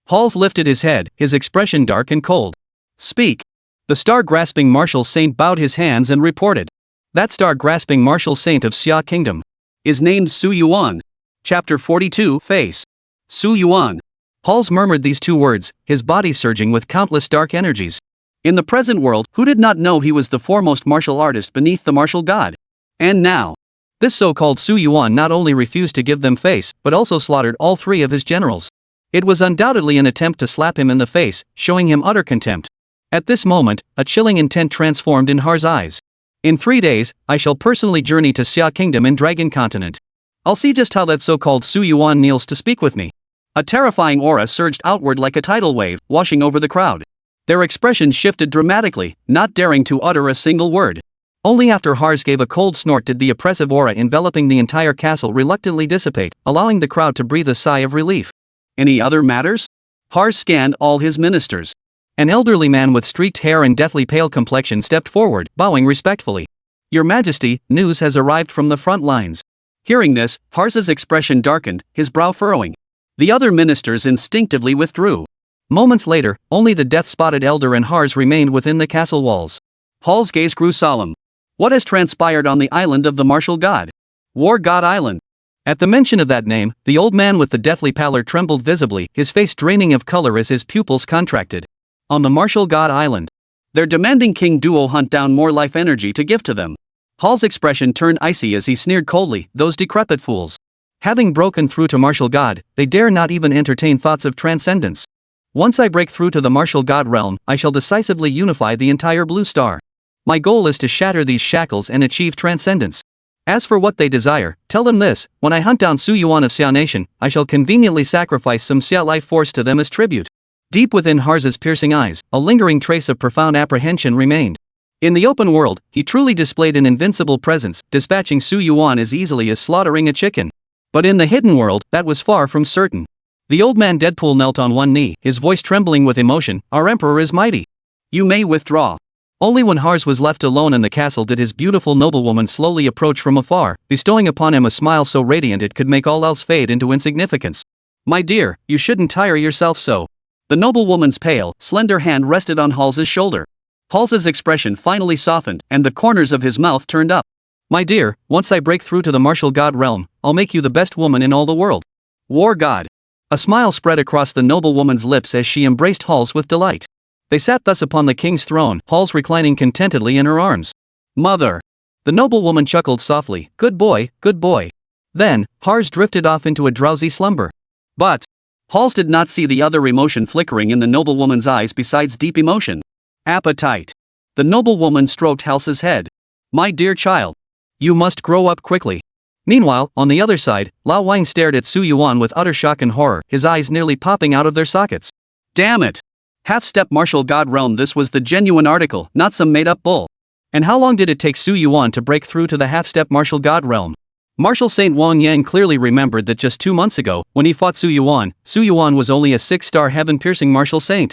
Halls lifted his head, his expression dark and cold. Speak. The star-grasping martial saint bowed his hands and reported. That star-grasping martial saint of Xia kingdom is named Su Yuan. Chapter 42, Face. Su Yuan. Halls murmured these 2 words, his body surging with countless dark energies. In the present world, who did not know he was the foremost martial artist beneath the martial god? And now, this so-called Su Yuan not only refused to give them face, but also slaughtered all 3 of his generals. It was undoubtedly an attempt to slap him in the face, showing him utter contempt. At this moment, a chilling intent transformed in Hars' eyes. In 3 days, I shall personally journey to Xia Kingdom in Dragon Continent. I'll see just how that so-called Su Yuan kneels to speak with me. A terrifying aura surged outward like a tidal wave, washing over the crowd. Their expressions shifted dramatically, not daring to utter a single word. Only after Hars gave a cold snort did the oppressive aura enveloping the entire castle reluctantly dissipate, allowing the crowd to breathe a sigh of relief. Any other matters? Hars scanned all his ministers. An elderly man with streaked hair and deathly pale complexion stepped forward, bowing respectfully. Your Majesty, news has arrived from the front lines. Hearing this, Hars's expression darkened, his brow furrowing. The other ministers instinctively withdrew. Moments later, only the death-spotted elder and Hars remained within the castle walls. Hall's gaze grew solemn. What has transpired on the island of the martial god? War God Island. At the mention of that name, the old man with the deathly pallor trembled visibly, his face draining of color as his pupils contracted. On the martial god island. Their demanding King Duo hunt down more life energy to give to them. Hall's expression turned icy as he sneered coldly, those decrepit fools. Having broken through to martial god, they dare not even entertain thoughts of transcendence. Once I break through to the martial god realm, I shall decisively unify the entire Blue Star. My goal is to shatter these shackles and achieve transcendence. As for what they desire, tell them this, when I hunt down Su Yuan of Xia Nation, I shall conveniently sacrifice some Xia life force to them as tribute. Deep within Hars's piercing eyes, a lingering trace of profound apprehension remained. In the open world, he truly displayed an invincible presence, dispatching Su Yuan as easily as slaughtering a chicken. But in the hidden world, that was far from certain. The old man Deadpool knelt on one knee, his voice trembling with emotion. Our emperor is mighty. You may withdraw. Only when Hars was left alone in the castle did his beautiful noblewoman slowly approach from afar, bestowing upon him a smile so radiant it could make all else fade into insignificance. My dear, you shouldn't tire yourself so. The noblewoman's pale, slender hand rested on Hals's shoulder. Hals's expression finally softened, and the corners of his mouth turned up. My dear, once I break through to the martial god realm, I'll make you the best woman in all the world. War god. A smile spread across the noblewoman's lips as she embraced Hals with delight. They sat thus upon the king's throne, Hals reclining contentedly in her arms. Mother. The noblewoman chuckled softly, good boy, good boy. Then, Hars drifted off into a drowsy slumber. But Hals did not see the other emotion flickering in the noblewoman's eyes besides deep emotion. Appetite. The noblewoman stroked Halsa's head. My dear child. You must grow up quickly. Meanwhile, on the other side, Lao Wang stared at Su Yuan with utter shock and horror, his eyes nearly popping out of their sockets. Damn it! Half-step martial god realm, this was the genuine article, not some made-up bull. And how long did it take Su Yuan to break through to the half-step martial god realm? Martial Saint Wang Yang clearly remembered that just 2 months ago, when he fought Su Yuan was only a 6-star heaven-piercing martial saint.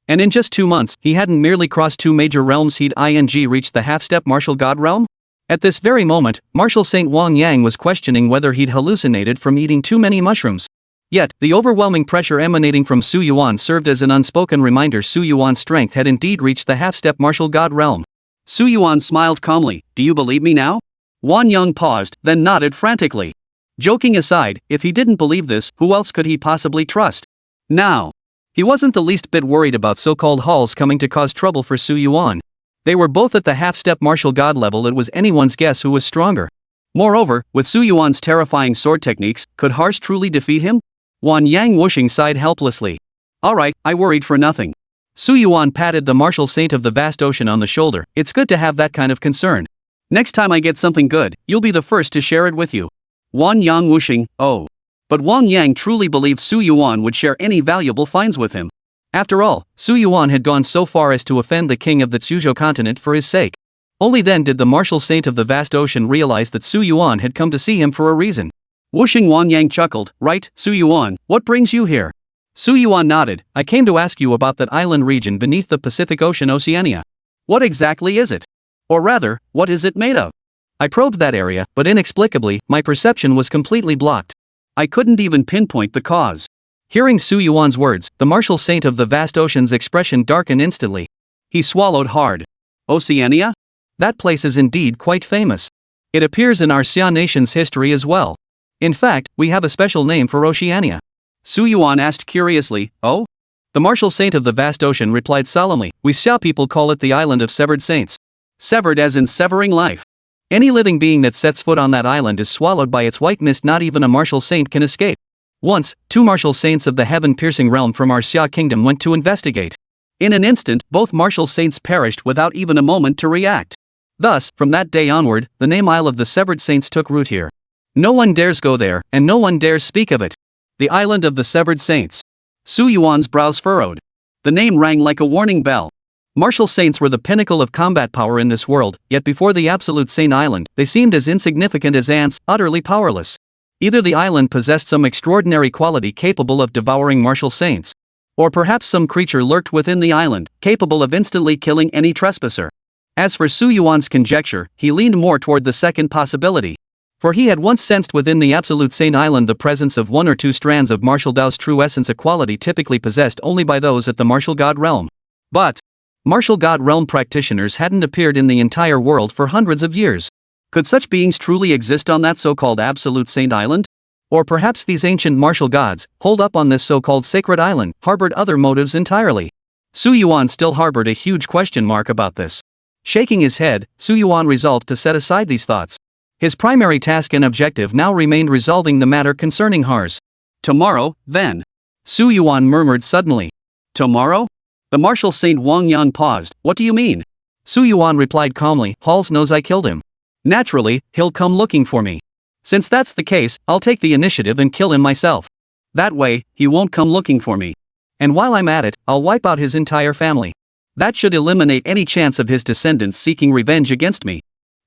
And in just 2 months, he hadn't merely crossed 2 major realms, he'd reached the half-step martial god realm? At this very moment, Martial Saint Wang Yang was questioning whether he'd hallucinated from eating too many mushrooms. Yet, the overwhelming pressure emanating from Su Yuan served as an unspoken reminder Su Yuan's strength had indeed reached the half-step martial god realm. Su Yuan smiled calmly. Do you believe me now? Wang Yang paused, then nodded frantically. Joking aside, if he didn't believe this, who else could he possibly trust? Now. He wasn't the least bit worried about so-called halls coming to cause trouble for Su Yuan. They were both at the half-step martial god level, it was anyone's guess who was stronger. Moreover, with Su Yuan's terrifying sword techniques, could Harsh truly defeat him? Wang Yang whooshing sighed helplessly. Alright, I worried for nothing. Su Yuan patted the martial saint of the vast ocean on the shoulder. It's good to have that kind of concern. Next time I get something good, you'll be the first to share it with you. Wang Yang whooshing, oh. But Wang Yang truly believed Su Yuan would share any valuable finds with him. After all, Su Yuan had gone so far as to offend the king of the Tsuzhou continent for his sake. Only then did the martial saint of the vast ocean realize that Su Yuan had come to see him for a reason. Whooshing, Wang Yang chuckled. Right, Su Yuan, what brings you here? Su Yuan nodded. I came to ask you about that island region beneath the Pacific Ocean, Oceania. What exactly is it? Or rather, what is it made of? I probed that area, but inexplicably, my perception was completely blocked. I couldn't even pinpoint the cause. Hearing Su Yuan's words, the martial saint of the vast ocean's expression darkened instantly. He swallowed hard. Oceania? That place is indeed quite famous. It appears in our Xia nation's history as well. In fact, we have a special name for Oceania. Su Yuan asked curiously, oh? The martial saint of the vast ocean replied solemnly, we Xia people call it the Island of Severed Saints. Severed as in severing life. Any living being that sets foot on that island is swallowed by its white mist, not even a martial saint can escape. Once, 2 martial saints of the heaven-piercing realm from our Xia kingdom went to investigate. In an instant, both martial saints perished without even a moment to react. Thus, from that day onward, the name Isle of the Severed Saints took root here. No one dares go there, and no one dares speak of it. The Island of the Severed Saints. Su Yuan's brows furrowed. The name rang like a warning bell. Martial saints were the pinnacle of combat power in this world, yet before the absolute Saint Island, they seemed as insignificant as ants, utterly powerless. Either the island possessed some extraordinary quality capable of devouring martial saints, or perhaps some creature lurked within the island, capable of instantly killing any trespasser. As for Su Yuan's conjecture, he leaned more toward the second possibility. For he had once sensed within the absolute Saint Island the presence of 1 or 2 strands of martial Dao's true essence, a quality typically possessed only by those at the martial god realm. But martial god realm practitioners hadn't appeared in the entire world for hundreds of years. Could such beings truly exist on that so-called absolute Saint Island? Or perhaps these ancient martial gods, holed up on this so-called sacred island, harbored other motives entirely? Su Yuan still harbored a huge question mark about this. Shaking his head, Su Yuan resolved to set aside these thoughts. His primary task and objective now remained resolving the matter concerning Hars. Tomorrow, then. Su Yuan murmured suddenly. Tomorrow? The martial saint Wang Yang paused. What do you mean? Su Yuan replied calmly. Halls knows I killed him. Naturally, he'll come looking for me. Since that's the case, I'll take the initiative and kill him myself. That way, he won't come looking for me. And while I'm at it, I'll wipe out his entire family. That should eliminate any chance of his descendants seeking revenge against me.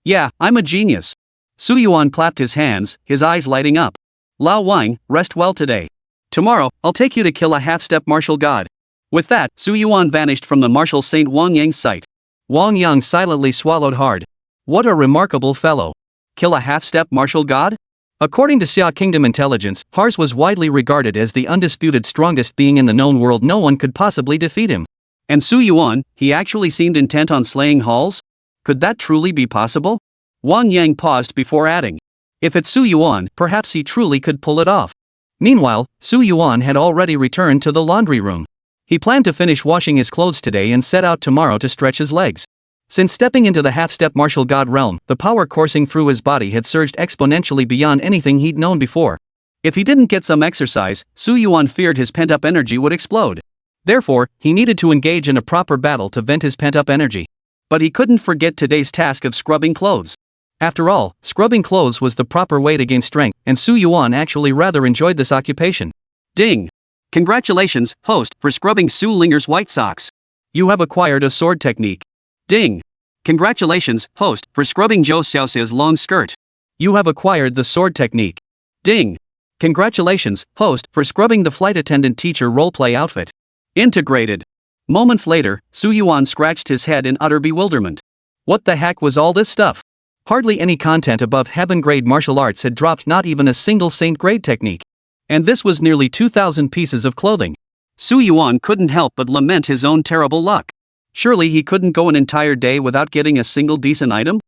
Yeah, I'm a genius. Su Yuan clapped his hands, his eyes lighting up. Lao Wang, rest well today. Tomorrow, I'll take you to kill a half-step martial god. With that, Su Yuan vanished from the martial saint Wang Yang's sight. Wang Yang silently swallowed hard. What a remarkable fellow. Kill a half-step martial god? According to Xia Kingdom intelligence, Hars was widely regarded as the undisputed strongest being in the known world. No one could possibly defeat him. And Su Yuan, he actually seemed intent on slaying Halls? Could that truly be possible? Wang Yang paused before adding. If it's Su Yuan, perhaps he truly could pull it off. Meanwhile, Su Yuan had already returned to the laundry room. He planned to finish washing his clothes today and set out tomorrow to stretch his legs. Since stepping into the half-step martial god realm, the power coursing through his body had surged exponentially beyond anything he'd known before. If he didn't get some exercise, Su Yuan feared his pent-up energy would explode. Therefore, he needed to engage in a proper battle to vent his pent-up energy. But he couldn't forget today's task of scrubbing clothes. After all, scrubbing clothes was the proper way to gain strength, and Su Yuan actually rather enjoyed this occupation. Ding! Congratulations, host, for scrubbing Su Linger's white socks. You have acquired a sword technique. Ding! Congratulations, host, for scrubbing Zhou Xiaoxia's long skirt. You have acquired the sword technique. Ding! Congratulations, host, for scrubbing the flight attendant teacher roleplay outfit. Integrated. Moments later, Su Yuan scratched his head in utter bewilderment. What the heck was all this stuff? Hardly any content above heaven-grade martial arts had dropped, not even a single saint-grade technique. And this was nearly 2,000 pieces of clothing. Su Yuan couldn't help but lament his own terrible luck. Surely he couldn't go an entire day without getting a single decent item?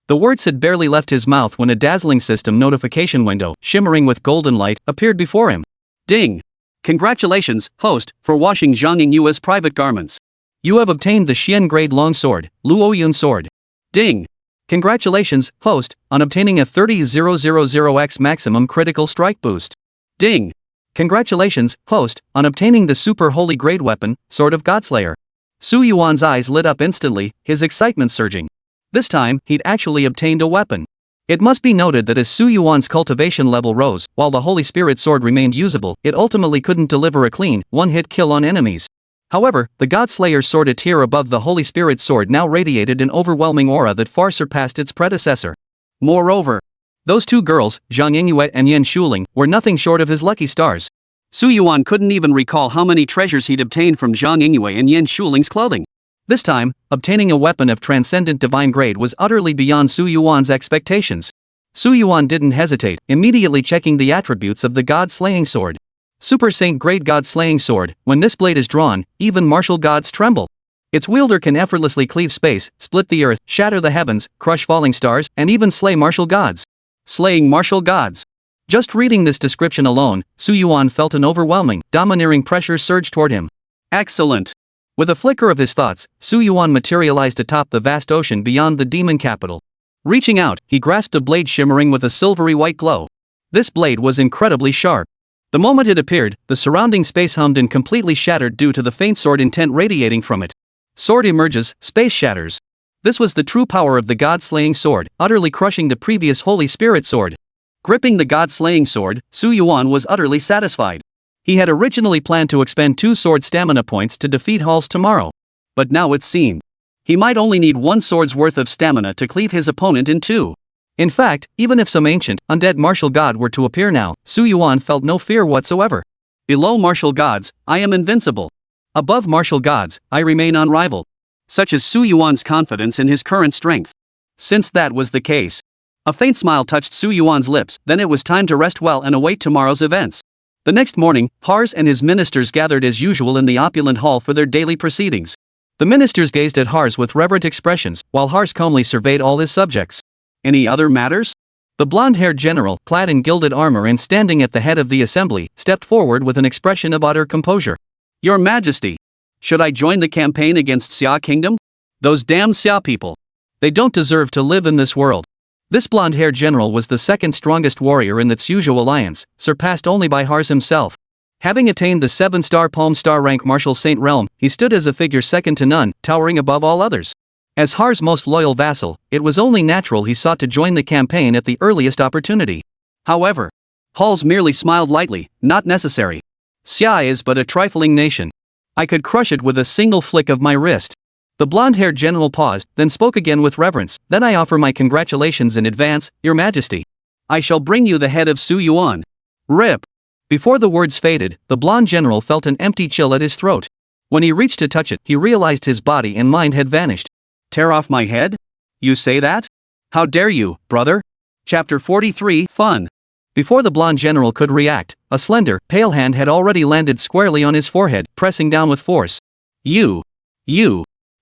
The words had barely left his mouth when a dazzling system notification window, shimmering with golden light, appeared before him. Ding! Congratulations, host, for washing Zhang Yingyue's private garments. You have obtained the Xian grade longsword, Luoyun sword. Ding! Congratulations, host, on obtaining a 30,000x maximum critical strike boost. Ding! Congratulations, host, on obtaining the super holy grade weapon, Sword of Godslayer. Su Yuan's eyes lit up instantly, his excitement surging. This time, he'd actually obtained a weapon. It must be noted that as Su Yuan's cultivation level rose, while the Holy Spirit sword remained usable, it ultimately couldn't deliver a clean, one-hit kill on enemies. However, the Godslayer sword, a tier above the Holy Spirit sword, now radiated an overwhelming aura that far surpassed its predecessor. Moreover, those two girls, Zhang Yingyue and Yan Shuling, were nothing short of his lucky stars. Su Yuan couldn't even recall how many treasures he'd obtained from Zhang Yingyue and Yan Shuling's clothing. This time, obtaining a weapon of transcendent divine grade was utterly beyond Su Yuan's expectations. Su Yuan didn't hesitate, immediately checking the attributes of the God-slaying sword. Super Saint Grade God-slaying sword. When this blade is drawn, even martial gods tremble. Its wielder can effortlessly cleave space, split the earth, shatter the heavens, crush falling stars, and even slay martial gods. Slaying martial gods. Just reading this description alone, Su Yuan felt an overwhelming, domineering pressure surge toward him. Excellent. With a flicker of his thoughts, Su Yuan materialized atop the vast ocean beyond the demon capital. Reaching out, he grasped a blade shimmering with a silvery white glow. This blade was incredibly sharp. The moment it appeared, the surrounding space hummed and completely shattered due to the faint sword intent radiating from it. Sword emerges, space shatters. This was the true power of the God-slaying sword, utterly crushing the previous Holy Spirit sword. Gripping the God-slaying sword, Su Yuan was utterly satisfied. He had originally planned to expend 2 sword stamina points to defeat Halls tomorrow. But now it seemed he might only need 1 sword's worth of stamina to cleave his opponent in 2. In fact, even if some ancient, undead martial god were to appear now, Su Yuan felt no fear whatsoever. Below martial gods, I am invincible. Above martial gods, I remain unrivaled. Such is Su Yuan's confidence in his current strength. Since that was the case, a faint smile touched Su Yuan's lips, then it was time to rest well and await tomorrow's events. The next morning, Hars and his ministers gathered as usual in the opulent hall for their daily proceedings. The ministers gazed at Hars with reverent expressions, while Hars calmly surveyed all his subjects. Any other matters? The blonde-haired general, clad in gilded armor and standing at the head of the assembly, stepped forward with an expression of utter composure. Your Majesty, should I join the campaign against Xia Kingdom? Those damn Xia people. They don't deserve to live in this world. This blonde-haired general was the second strongest warrior in the Tsuju alliance, surpassed only by Hars himself. Having attained the 7-star Palm Star rank Martial Saint realm, he stood as a figure second to none, towering above all others. As Hars' most loyal vassal, it was only natural he sought to join the campaign at the earliest opportunity. However, Halls merely smiled lightly. Not necessary. Xia is but a trifling nation. I could crush it with a single flick of my wrist. The blonde-haired general paused, then spoke again with reverence. Then I offer my congratulations in advance, Your Majesty. I shall bring you the head of Su Yuan. Rip. Before the words faded, the blonde general felt an empty chill at his throat. When he reached to touch it, he realized his body and mind had vanished. Tear off my head? You say that? How dare you, brother? Chapter 43, Fun. Before the blonde general could react, a slender, pale hand had already landed squarely on his forehead, pressing down with force. You.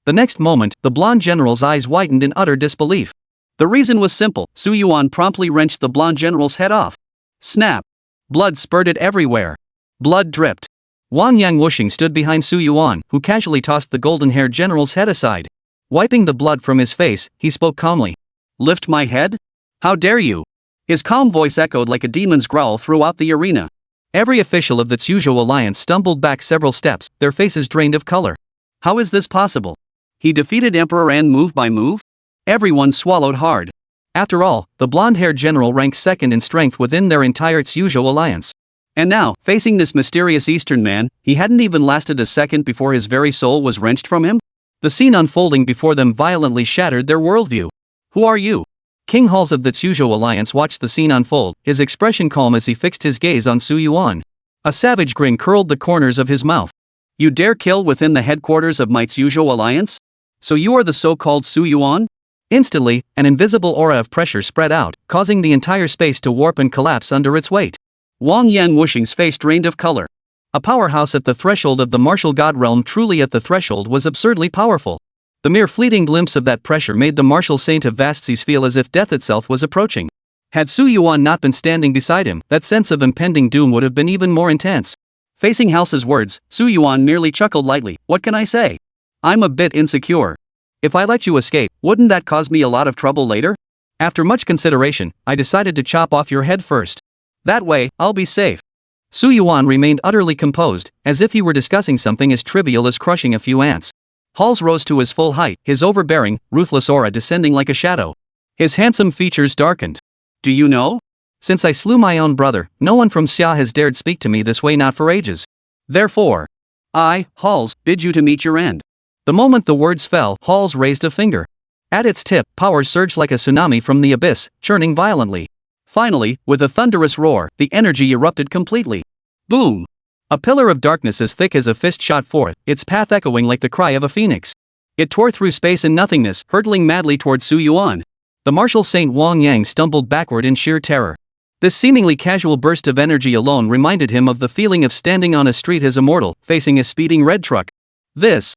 The next moment, the blonde general's eyes widened in utter disbelief. The reason was simple. Su Yuan promptly wrenched the blonde general's head off. Snap. Blood spurted everywhere. Blood dripped. Wang Yang Wuxing stood behind Su Yuan, who casually tossed the golden-haired general's head aside. Wiping the blood from his face, he spoke calmly. Lift my head? How dare you? His calm voice echoed like a demon's growl throughout the arena. Every official of the Tsuju alliance stumbled back several steps, their faces drained of color. How is this possible? He defeated Emperor An move by move? Everyone swallowed hard. After all, the blonde-haired general ranked second in strength within their entire Tsujo alliance. And now, facing this mysterious Eastern man, he hadn't even lasted a second before his very soul was wrenched from him? The scene unfolding before them violently shattered their worldview. Who are you? King Halls of the Tsujo alliance watched the scene unfold, his expression calm as he fixed his gaze on Su Yuan. A savage grin curled the corners of his mouth. You dare kill within the headquarters of my Tsujo alliance? So you are the so-called Su Yuan? Instantly, an invisible aura of pressure spread out, causing the entire space to warp and collapse under its weight. Wang Yang Wuxing's face drained of color. A powerhouse at the threshold of the martial god realm, truly at the threshold, was absurdly powerful. The mere fleeting glimpse of that pressure made the martial saint of vast seas feel as if death itself was approaching. Had Su Yuan not been standing beside him, that sense of impending doom would have been even more intense. Facing Halse's words, Su Yuan merely chuckled lightly. What can I say? I'm a bit insecure. If I let you escape, wouldn't that cause me a lot of trouble later? After much consideration, I decided to chop off your head first. That way, I'll be safe. Su Yuan remained utterly composed, as if he were discussing something as trivial as crushing a few ants. Halls rose to his full height, his overbearing, ruthless aura descending like a shadow. His handsome features darkened. Do you know? Since I slew my own brother, no one from Xia has dared speak to me this way, not for ages. Therefore, I, Halls, bid you to meet your end. The moment the words fell, Halls raised a finger. At its tip, power surged like a tsunami from the abyss, churning violently. Finally, with a thunderous roar, the energy erupted completely. Boom! A pillar of darkness as thick as a fist shot forth, its path echoing like the cry of a phoenix. It tore through space and nothingness, hurtling madly toward Su Yuan. The martial saint Wang Yang stumbled backward in sheer terror. This seemingly casual burst of energy alone reminded him of the feeling of standing on a street as a mortal, facing a speeding red truck. This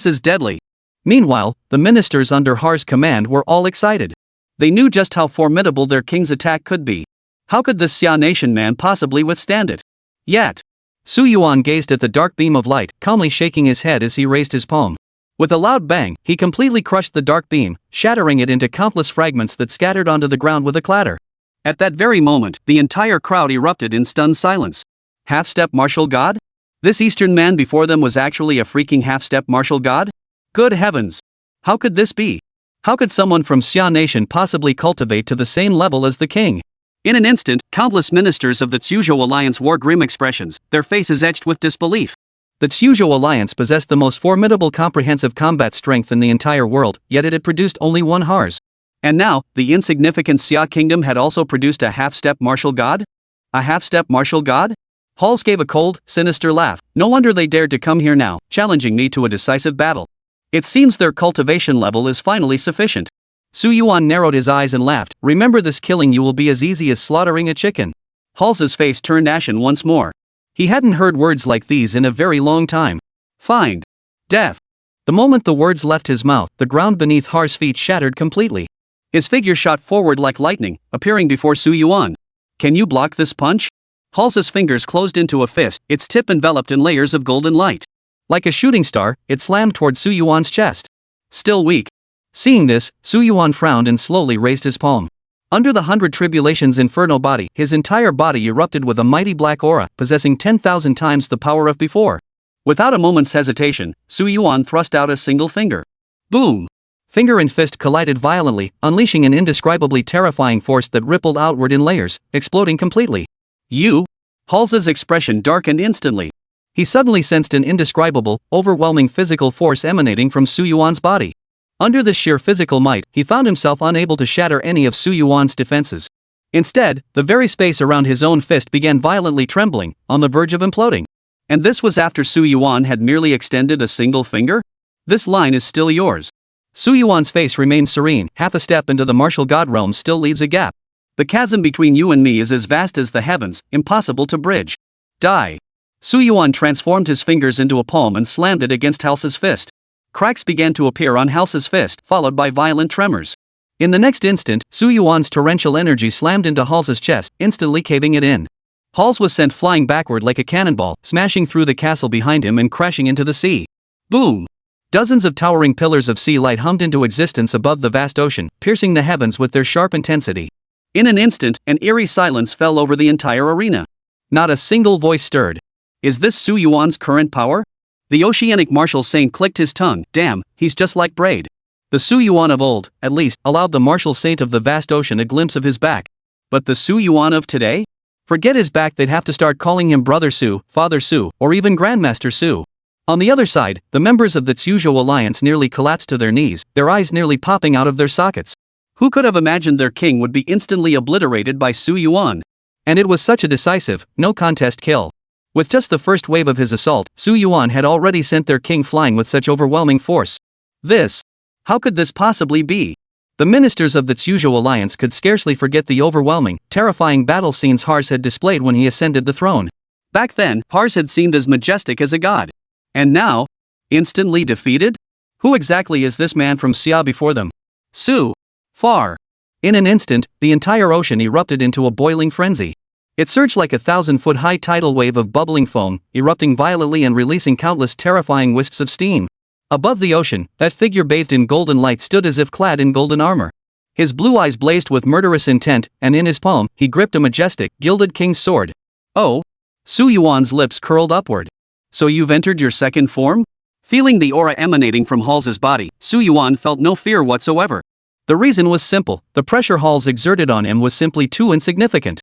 is deadly. Meanwhile, the ministers under Har's command were all excited. They knew just how formidable their king's attack could be. How could this Xia nation man possibly withstand it? Yet, Su Yuan gazed at the dark beam of light, calmly shaking his head as he raised his palm. With a loud bang, he completely crushed the dark beam, shattering it into countless fragments that scattered onto the ground with a clatter. At that very moment, the entire crowd erupted in stunned silence. Half-step martial god? This Eastern man before them was actually a freaking half-step martial god? Good heavens! How could this be? How could someone from Xia Nation possibly cultivate to the same level as the king? In an instant, countless ministers of the Tsujo Alliance wore grim expressions, their faces etched with disbelief. The Tsujo Alliance possessed the most formidable comprehensive combat strength in the entire world, yet it had produced only one Hars. And now, the insignificant Xia kingdom had also produced a half-step martial god? A half-step martial god? Halls gave a cold, sinister laugh. No wonder they dared to come here now, challenging me to a decisive battle. It seems their cultivation level is finally sufficient. Su Yuan narrowed his eyes and laughed. Remember, this killing you will be as easy as slaughtering a chicken. Hals's face turned ashen once more. He hadn't heard words like these in a very long time. Find death. The moment the words left his mouth, the ground beneath Har's feet shattered completely. His figure shot forward like lightning, appearing before Su Yuan. Can you block this punch? Hals's fingers closed into a fist, its tip enveloped in layers of golden light. Like a shooting star, it slammed toward Su Yuan's chest. Still weak. Seeing this, Su Yuan frowned and slowly raised his palm. Under the 100 Tribulations Inferno body, his entire body erupted with a mighty black aura, possessing 10,000 times the power of before. Without a moment's hesitation, Su Yuan thrust out a single finger. Boom! Finger and fist collided violently, unleashing an indescribably terrifying force that rippled outward in layers, exploding completely. You? Hals's expression darkened instantly. He suddenly sensed an indescribable, overwhelming physical force emanating from Su Yuan's body. Under this sheer physical might, he found himself unable to shatter any of Su Yuan's defenses. Instead, the very space around his own fist began violently trembling, on the verge of imploding. And this was after Su Yuan had merely extended a single finger? This line is still yours. Su Yuan's face remained serene. Half a step into the martial god realm still leaves a gap. The chasm between you and me is as vast as the heavens, impossible to bridge. Die. Su Yuan transformed his fingers into a palm and slammed it against Hals's fist. Cracks began to appear on Hals's fist, followed by violent tremors. In the next instant, Su Yuan's torrential energy slammed into Hals's chest, instantly caving it in. Hals was sent flying backward like a cannonball, smashing through the castle behind him and crashing into the sea. Boom! Dozens of towering pillars of sea light hummed into existence above the vast ocean, piercing the heavens with their sharp intensity. In an instant, an eerie silence fell over the entire arena. Not a single voice stirred. Is this Su Yuan's current power? The oceanic martial saint clicked his tongue. Damn, he's just like Braid. The Su Yuan of old, at least, allowed the martial saint of the vast ocean a glimpse of his back. But the Su Yuan of today? Forget his back, they'd have to start calling him Brother Su, Father Su, or even Grandmaster Su. On the other side, the members of the Tsujo Alliance nearly collapsed to their knees, their eyes nearly popping out of their sockets. Who could have imagined their king would be instantly obliterated by Su Yuan? And it was such a decisive, no-contest kill. With just the first wave of his assault, Su Yuan had already sent their king flying with such overwhelming force. How could this possibly be? The ministers of the Tsujo Alliance could scarcely forget the overwhelming, terrifying battle scenes Hars had displayed when he ascended the throne. Back then, Hars had seemed as majestic as a god. And now? Instantly defeated? Who exactly is this man from Xia before them? Su. Far. In an instant, the entire ocean erupted into a boiling frenzy. It surged like a 1,000-foot-high tidal wave of bubbling foam, erupting violently and releasing countless terrifying wisps of steam. Above the ocean, that figure bathed in golden light stood as if clad in golden armor. His blue eyes blazed with murderous intent, and in his palm, he gripped a majestic, gilded king's sword. Oh! Su Yuan's lips curled upward. So you've entered your second form? Feeling the aura emanating from Hals's body, Su Yuan felt no fear whatsoever. The reason was simple, the pressure Hals exerted on him was simply too insignificant.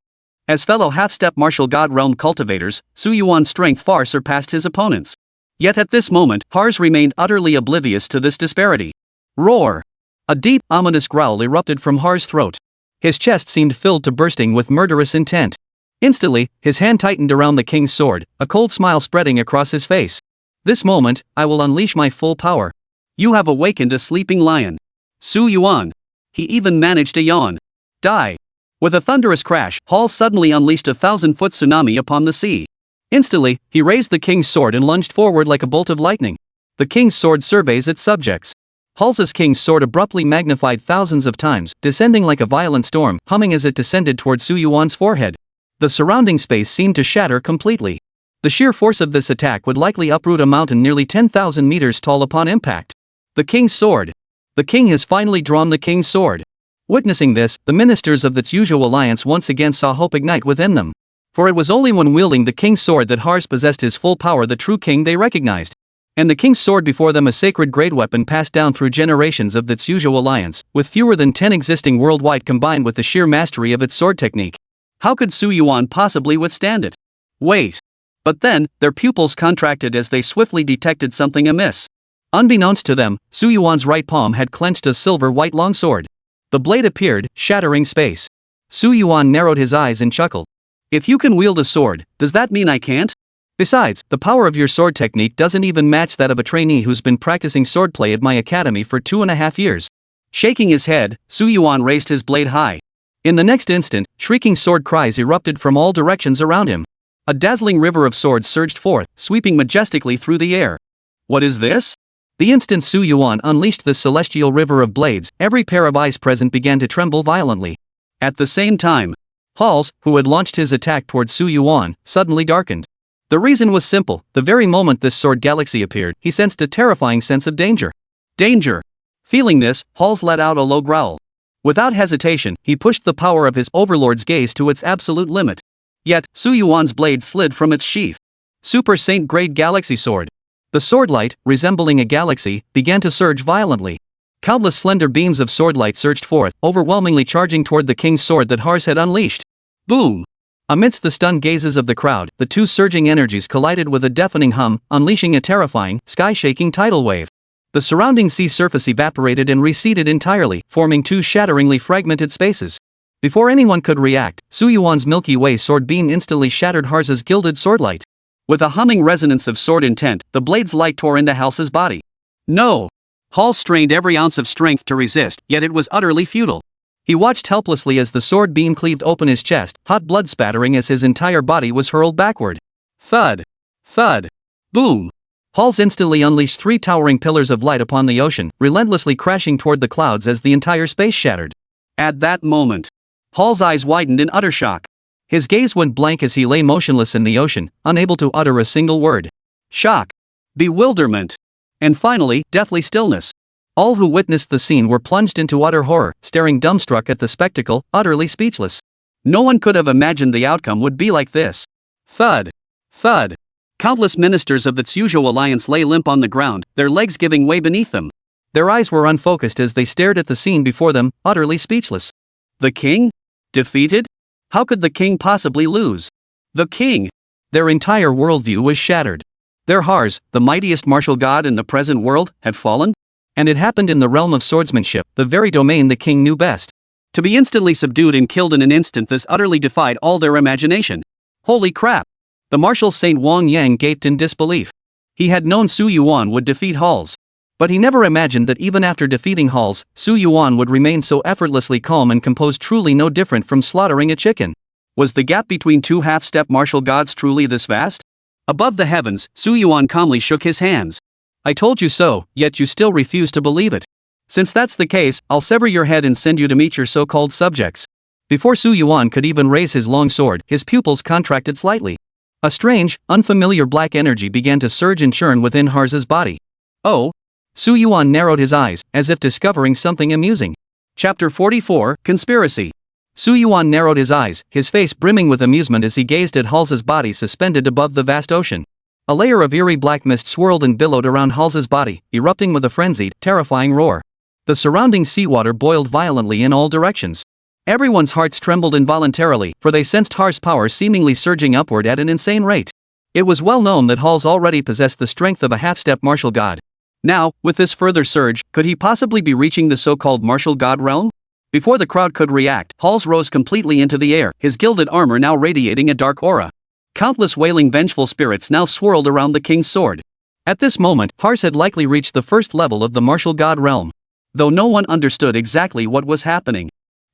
As fellow half-step martial god realm cultivators, Su Yuan's strength far surpassed his opponents. Yet at this moment, Hars remained utterly oblivious to this disparity. Roar! A deep, ominous growl erupted from Hars' throat. His chest seemed filled to bursting with murderous intent. Instantly, his hand tightened around the king's sword, a cold smile spreading across his face. This moment, I will unleash my full power. You have awakened a sleeping lion. Su Yuan. He even managed to yawn. Die. With a thunderous crash, Hals suddenly unleashed a 1,000-foot tsunami upon the sea. Instantly, he raised the king's sword and lunged forward like a bolt of lightning. The king's sword surveys its subjects. Hals's king's sword abruptly magnified thousands of times, descending like a violent storm, humming as it descended toward Su Yuan's forehead. The surrounding space seemed to shatter completely. The sheer force of this attack would likely uproot a mountain nearly 10,000 meters tall upon impact. The king's sword. The king has finally drawn the king's sword. Witnessing this, the ministers of the Tsujo Alliance once again saw hope ignite within them. For it was only when wielding the king's sword that Hars possessed his full power the true king they recognized. And the king's sword before them a sacred grade weapon passed down through generations of the Tsujo Alliance, with fewer than 10 existing worldwide combined with the sheer mastery of its sword technique. How could Su Yuan possibly withstand it? Wait. But then, their pupils contracted as they swiftly detected something amiss. Unbeknownst to them, Su Yuan's right palm had clenched a silver-white longsword. The blade appeared, shattering space. Su Yuan narrowed his eyes and chuckled. If you can wield a sword, does that mean I can't? Besides, the power of your sword technique doesn't even match that of a trainee who's been practicing swordplay at my academy for 2.5 years. Shaking his head, Su Yuan raised his blade high. In the next instant, shrieking sword cries erupted from all directions around him. A dazzling river of swords surged forth, sweeping majestically through the air. What is this? The instant Su Yuan unleashed this celestial river of blades, every pair of eyes present began to tremble violently. At the same time, Hals, who had launched his attack toward Su Yuan, suddenly darkened. The reason was simple, the very moment this sword galaxy appeared, he sensed a terrifying sense of danger. Danger! Feeling this, Hals let out a low growl. Without hesitation, he pushed the power of his overlord's gaze to its absolute limit. Yet, Su Yuan's blade slid from its sheath. Super Saint Grade Galaxy Sword. The swordlight, resembling a galaxy, began to surge violently. Countless slender beams of swordlight surged forth, overwhelmingly charging toward the king's sword that Hars had unleashed. Boom! Amidst the stunned gazes of the crowd, the two surging energies collided with a deafening hum, unleashing a terrifying, sky-shaking tidal wave. The surrounding sea surface evaporated and receded entirely, forming two shatteringly fragmented spaces. Before anyone could react, Su Yuan's Milky Way sword beam instantly shattered Hars's gilded swordlight. With a humming resonance of sword intent, the blade's light tore into Hals's body. No! Hals strained every ounce of strength to resist, yet it was utterly futile. He watched helplessly as the sword beam cleaved open his chest, hot blood spattering as his entire body was hurled backward. Thud! Thud! Boom! Hals instantly unleashed 3 towering pillars of light upon the ocean, relentlessly crashing toward the clouds as the entire space shattered. At that moment, Hals' eyes widened in utter shock. His gaze went blank as he lay motionless in the ocean, unable to utter a single word. Shock. Bewilderment. And finally, deathly stillness. All who witnessed the scene were plunged into utter horror, staring dumbstruck at the spectacle, utterly speechless. No one could have imagined the outcome would be like this. Thud. Thud. Countless ministers of the Tsuyu alliance lay limp on the ground, their legs giving way beneath them. Their eyes were unfocused as they stared at the scene before them, utterly speechless. The king? Defeated? How could the king possibly lose? The king! Their entire worldview was shattered. Their Hars, the mightiest martial god in the present world, had fallen? And it happened in the realm of swordsmanship, the very domain the king knew best. To be instantly subdued and killed in an instant, this utterly defied all their imagination. Holy crap! The martial saint Wang Yang gaped in disbelief. He had known Su Yuan would defeat Halls. But he never imagined that even after defeating Halls, Su Yuan would remain so effortlessly calm and composed, truly no different from slaughtering a chicken. Was the gap between two half-step martial gods truly this vast? Above the heavens, Su Yuan calmly shook his hands. I told you so, yet you still refuse to believe it. Since that's the case, I'll sever your head and send you to meet your so-called subjects. Before Su Yuan could even raise his long sword, his pupils contracted slightly. A strange, unfamiliar black energy began to surge and churn within Harz's body. Oh? Su Yuan narrowed his eyes, as if discovering something amusing. Chapter 44, Conspiracy. Su Yuan narrowed his eyes, his face brimming with amusement as he gazed at Hals's body suspended above the vast ocean. A layer of eerie black mist swirled and billowed around Hals's body, erupting with a frenzied, terrifying roar. The surrounding seawater boiled violently in all directions. Everyone's hearts trembled involuntarily, for they sensed Har's power seemingly surging upward at an insane rate. It was well known that Halls already possessed the strength of a half-step martial god. Now, with this further surge, could he possibly be reaching the so-called martial god realm? Before the crowd could react, Halls rose completely into the air, his gilded armor now radiating a dark aura. Countless wailing vengeful spirits now swirled around the king's sword. At this moment, Hars had likely reached the first level of the martial god realm. Though no one understood exactly what was happening.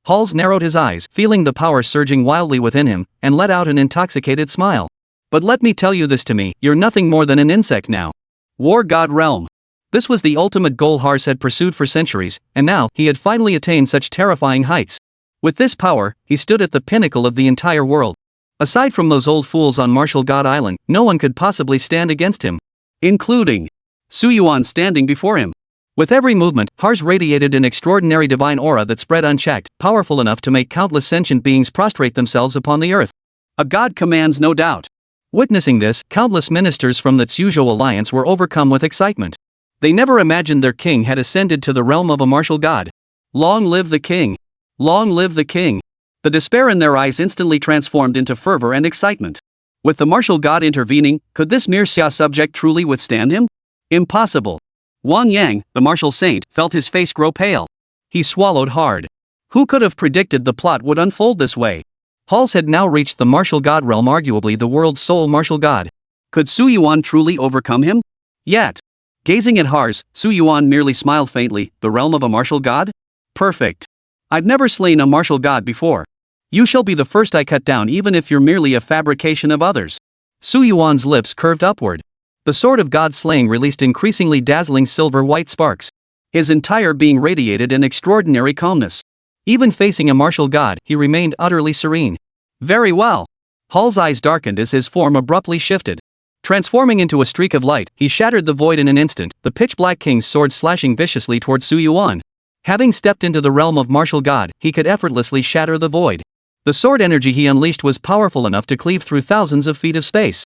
Halls narrowed his eyes, feeling the power surging wildly within him, and let out an intoxicated smile. But let me tell you this, to me, you're nothing more than an insect now. War God Realm. This was the ultimate goal Hars had pursued for centuries, and now, he had finally attained such terrifying heights. With this power, he stood at the pinnacle of the entire world. Aside from those old fools on Martial God Island, no one could possibly stand against him. Including Su Yuan standing before him. With every movement, Hars radiated an extraordinary divine aura that spread unchecked, powerful enough to make countless sentient beings prostrate themselves upon the earth. A god commands, no doubt. Witnessing this, countless ministers from the Tsuyu alliance were overcome with excitement. They never imagined their king had ascended to the realm of a martial god. Long live the king! Long live the king! The despair in their eyes instantly transformed into fervor and excitement. With the martial god intervening, could this mere Xia subject truly withstand him? Impossible. Wang Yang, the martial saint, felt his face grow pale. He swallowed hard. Who could have predicted the plot would unfold this way? Halls had now reached the martial god realm, arguably the world's sole martial god. Could Su Yuan truly overcome him? Yet. Gazing at Hars, Su Yuan merely smiled faintly. The realm of a martial god? Perfect. I've never slain a martial god before. You shall be the first I cut down, even if you're merely a fabrication of others. Su Yuan's lips curved upward. The sword of god slaying released increasingly dazzling silver-white sparks. His entire being radiated an extraordinary calmness. Even facing a martial god, he remained utterly serene. Very well. Hall's eyes darkened as his form abruptly shifted. Transforming into a streak of light, he shattered the void in an instant, the pitch-black king's sword slashing viciously toward Su Yuan. Having stepped into the realm of martial god, he could effortlessly shatter the void. The sword energy he unleashed was powerful enough to cleave through thousands of feet of space.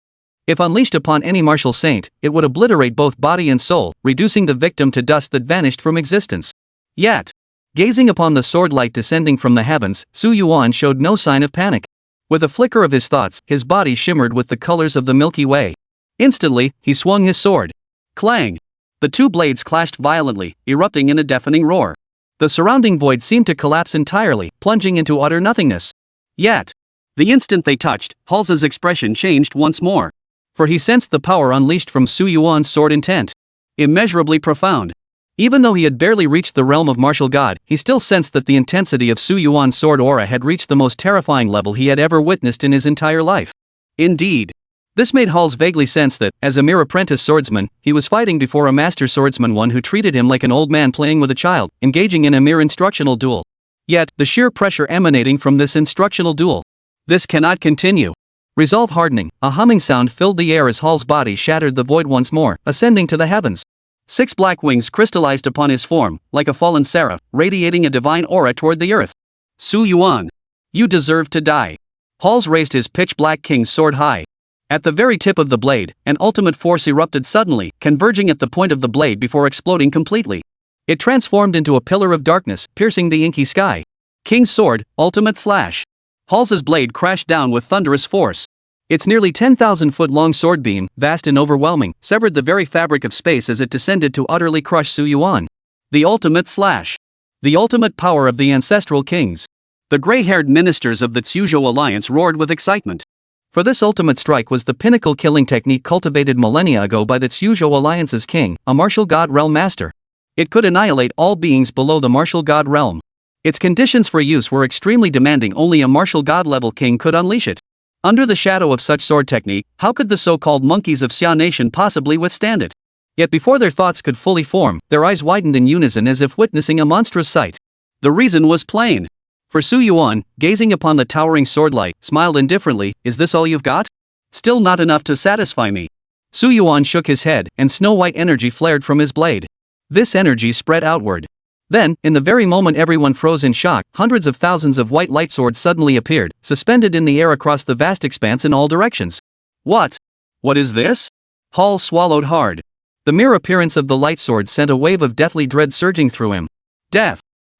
If unleashed upon any martial saint, it would obliterate both body and soul, reducing the victim to dust that vanished from existence. Yet, gazing upon the sword light descending from the heavens, Su Yuan showed no sign of panic. With a flicker of his thoughts, his body shimmered with the colors of the Milky Way. Instantly, he swung his sword. Clang! The two blades clashed violently, erupting in a deafening roar. The surrounding void seemed to collapse entirely, plunging into utter nothingness. Yet, the instant they touched, Hals's expression changed once more. For he sensed the power unleashed from Su Yuan's sword intent. Immeasurably profound. Even though he had barely reached the realm of martial god, he still sensed that the intensity of Su Yuan's sword aura had reached the most terrifying level he had ever witnessed in his entire life. Indeed. This made Halls vaguely sense that, as a mere apprentice swordsman, he was fighting before a master swordsman, one who treated him like an old man playing with a child, engaging in a mere instructional duel. Yet, the sheer pressure emanating from this instructional duel. This cannot continue. Resolve hardening, a humming sound filled the air as Hall's body shattered the void once more, ascending to the heavens. 6 black wings crystallized upon his form, like a fallen seraph, radiating a divine aura toward the earth. Su Yuan. You deserve to die. Halls raised his pitch-black king's sword high. At the very tip of the blade, an ultimate force erupted suddenly, converging at the point of the blade before exploding completely. It transformed into a pillar of darkness, piercing the inky sky. King's Sword, Ultimate Slash. Hals's blade crashed down with thunderous force. Its nearly 10,000-foot-long sword beam, vast and overwhelming, severed the very fabric of space as it descended to utterly crush Su Yuan. The Ultimate Slash. The ultimate power of the ancestral kings. The gray-haired ministers of the Tsujo Alliance roared with excitement. For this ultimate strike was the pinnacle killing technique cultivated millennia ago by the Tsujo Alliance's king, a martial god realm master. It could annihilate all beings below the martial god realm. Its conditions for use were extremely demanding, only a martial god-level king could unleash it. Under the shadow of such sword technique, how could the so-called monkeys of Xia Nation possibly withstand it? Yet before their thoughts could fully form, their eyes widened in unison as if witnessing a monstrous sight. The reason was plain. For Su Yuan, gazing upon the towering swordlight, smiled indifferently. Is this all you've got? Still not enough to satisfy me. Su Yuan shook his head, and snow-white energy flared from his blade. This energy spread outward. Then, in the very moment everyone froze in shock, hundreds of thousands of white light swords suddenly appeared, suspended in the air across the vast expanse in all directions. What? What is this? Hall swallowed hard. The mere appearance of the light swords sent a wave of deathly dread surging through him. Death!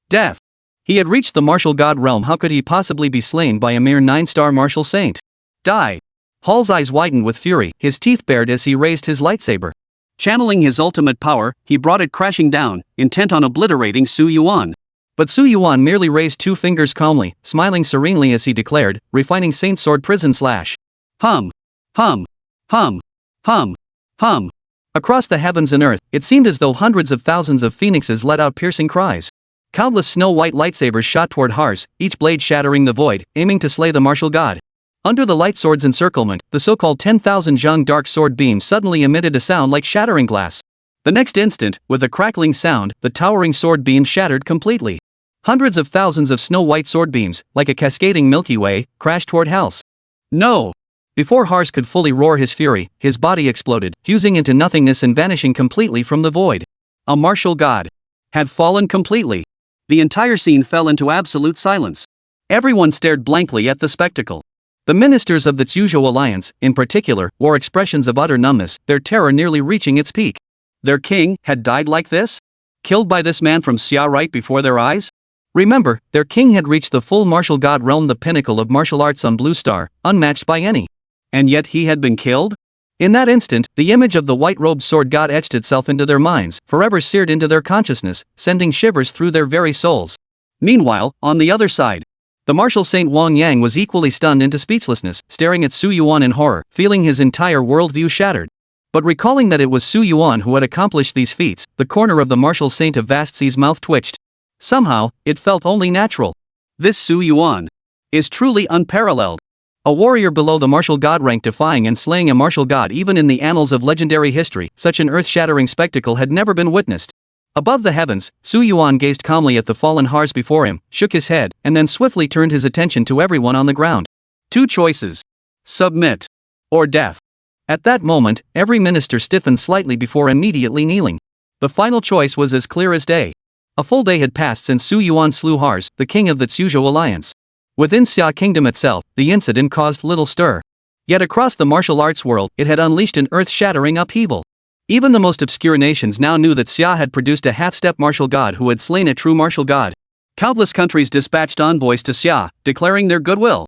Death! He had reached the martial god realm. How could he possibly be slain by a mere 9-star martial saint? Die! Hall's eyes widened with fury, his teeth bared as he raised his lightsaber. Channeling his ultimate power, he brought it crashing down, intent on obliterating Su Yuan. But Su Yuan merely raised 2 fingers calmly, smiling serenely as he declared, refining Saint Sword Prison Slash. Hum. Hum. Hum. Hum. Hum. Across the heavens and earth, it seemed as though hundreds of thousands of phoenixes let out piercing cries. Countless snow-white lightsabers shot toward Hars, each blade shattering the void, aiming to slay the martial god. Under the light sword's encirclement, the so-called 10,000 Zhang dark sword beam suddenly emitted a sound like shattering glass. The next instant, with a crackling sound, the towering sword beam shattered completely. Hundreds of thousands of snow-white sword beams, like a cascading Milky Way, crashed toward Hals. No! Before Hars could fully roar his fury, his body exploded, fusing into nothingness and vanishing completely from the void. A martial god had fallen completely. The entire scene fell into absolute silence. Everyone stared blankly at the spectacle. The ministers of the Tsujo Alliance, in particular, wore expressions of utter numbness, their terror nearly reaching its peak. Their king had died like this? Killed by this man from Xia right before their eyes? Remember, their king had reached the full martial god realm, the pinnacle of martial arts on Blue Star, unmatched by any. And yet he had been killed? In that instant, the image of the white-robed sword god etched itself into their minds, forever seared into their consciousness, sending shivers through their very souls. Meanwhile, on the other side, the martial saint Wang Yang was equally stunned into speechlessness, staring at Su Yuan in horror, feeling his entire worldview shattered. But recalling that it was Su Yuan who had accomplished these feats, the corner of the martial saint of Vastsea's mouth twitched. Somehow, it felt only natural. This Su Yuan is truly unparalleled. A warrior below the martial god rank defying and slaying a martial god. Even in the annals of legendary history, such an earth-shattering spectacle had never been witnessed. Above the heavens, Su Yuan gazed calmly at the fallen Hars before him, shook his head, and then swiftly turned his attention to everyone on the ground. 2 choices. Submit. Or death. At that moment, every minister stiffened slightly before immediately kneeling. The final choice was as clear as day. A full day had passed since Su Yuan slew Hars, the king of the Tsujo Alliance. Within Xia Kingdom itself, the incident caused little stir. Yet across the martial arts world, it had unleashed an earth-shattering upheaval. Even the most obscure nations now knew that Xia had produced a half-step martial god who had slain a true martial god. Countless countries dispatched envoys to Xia, declaring their goodwill.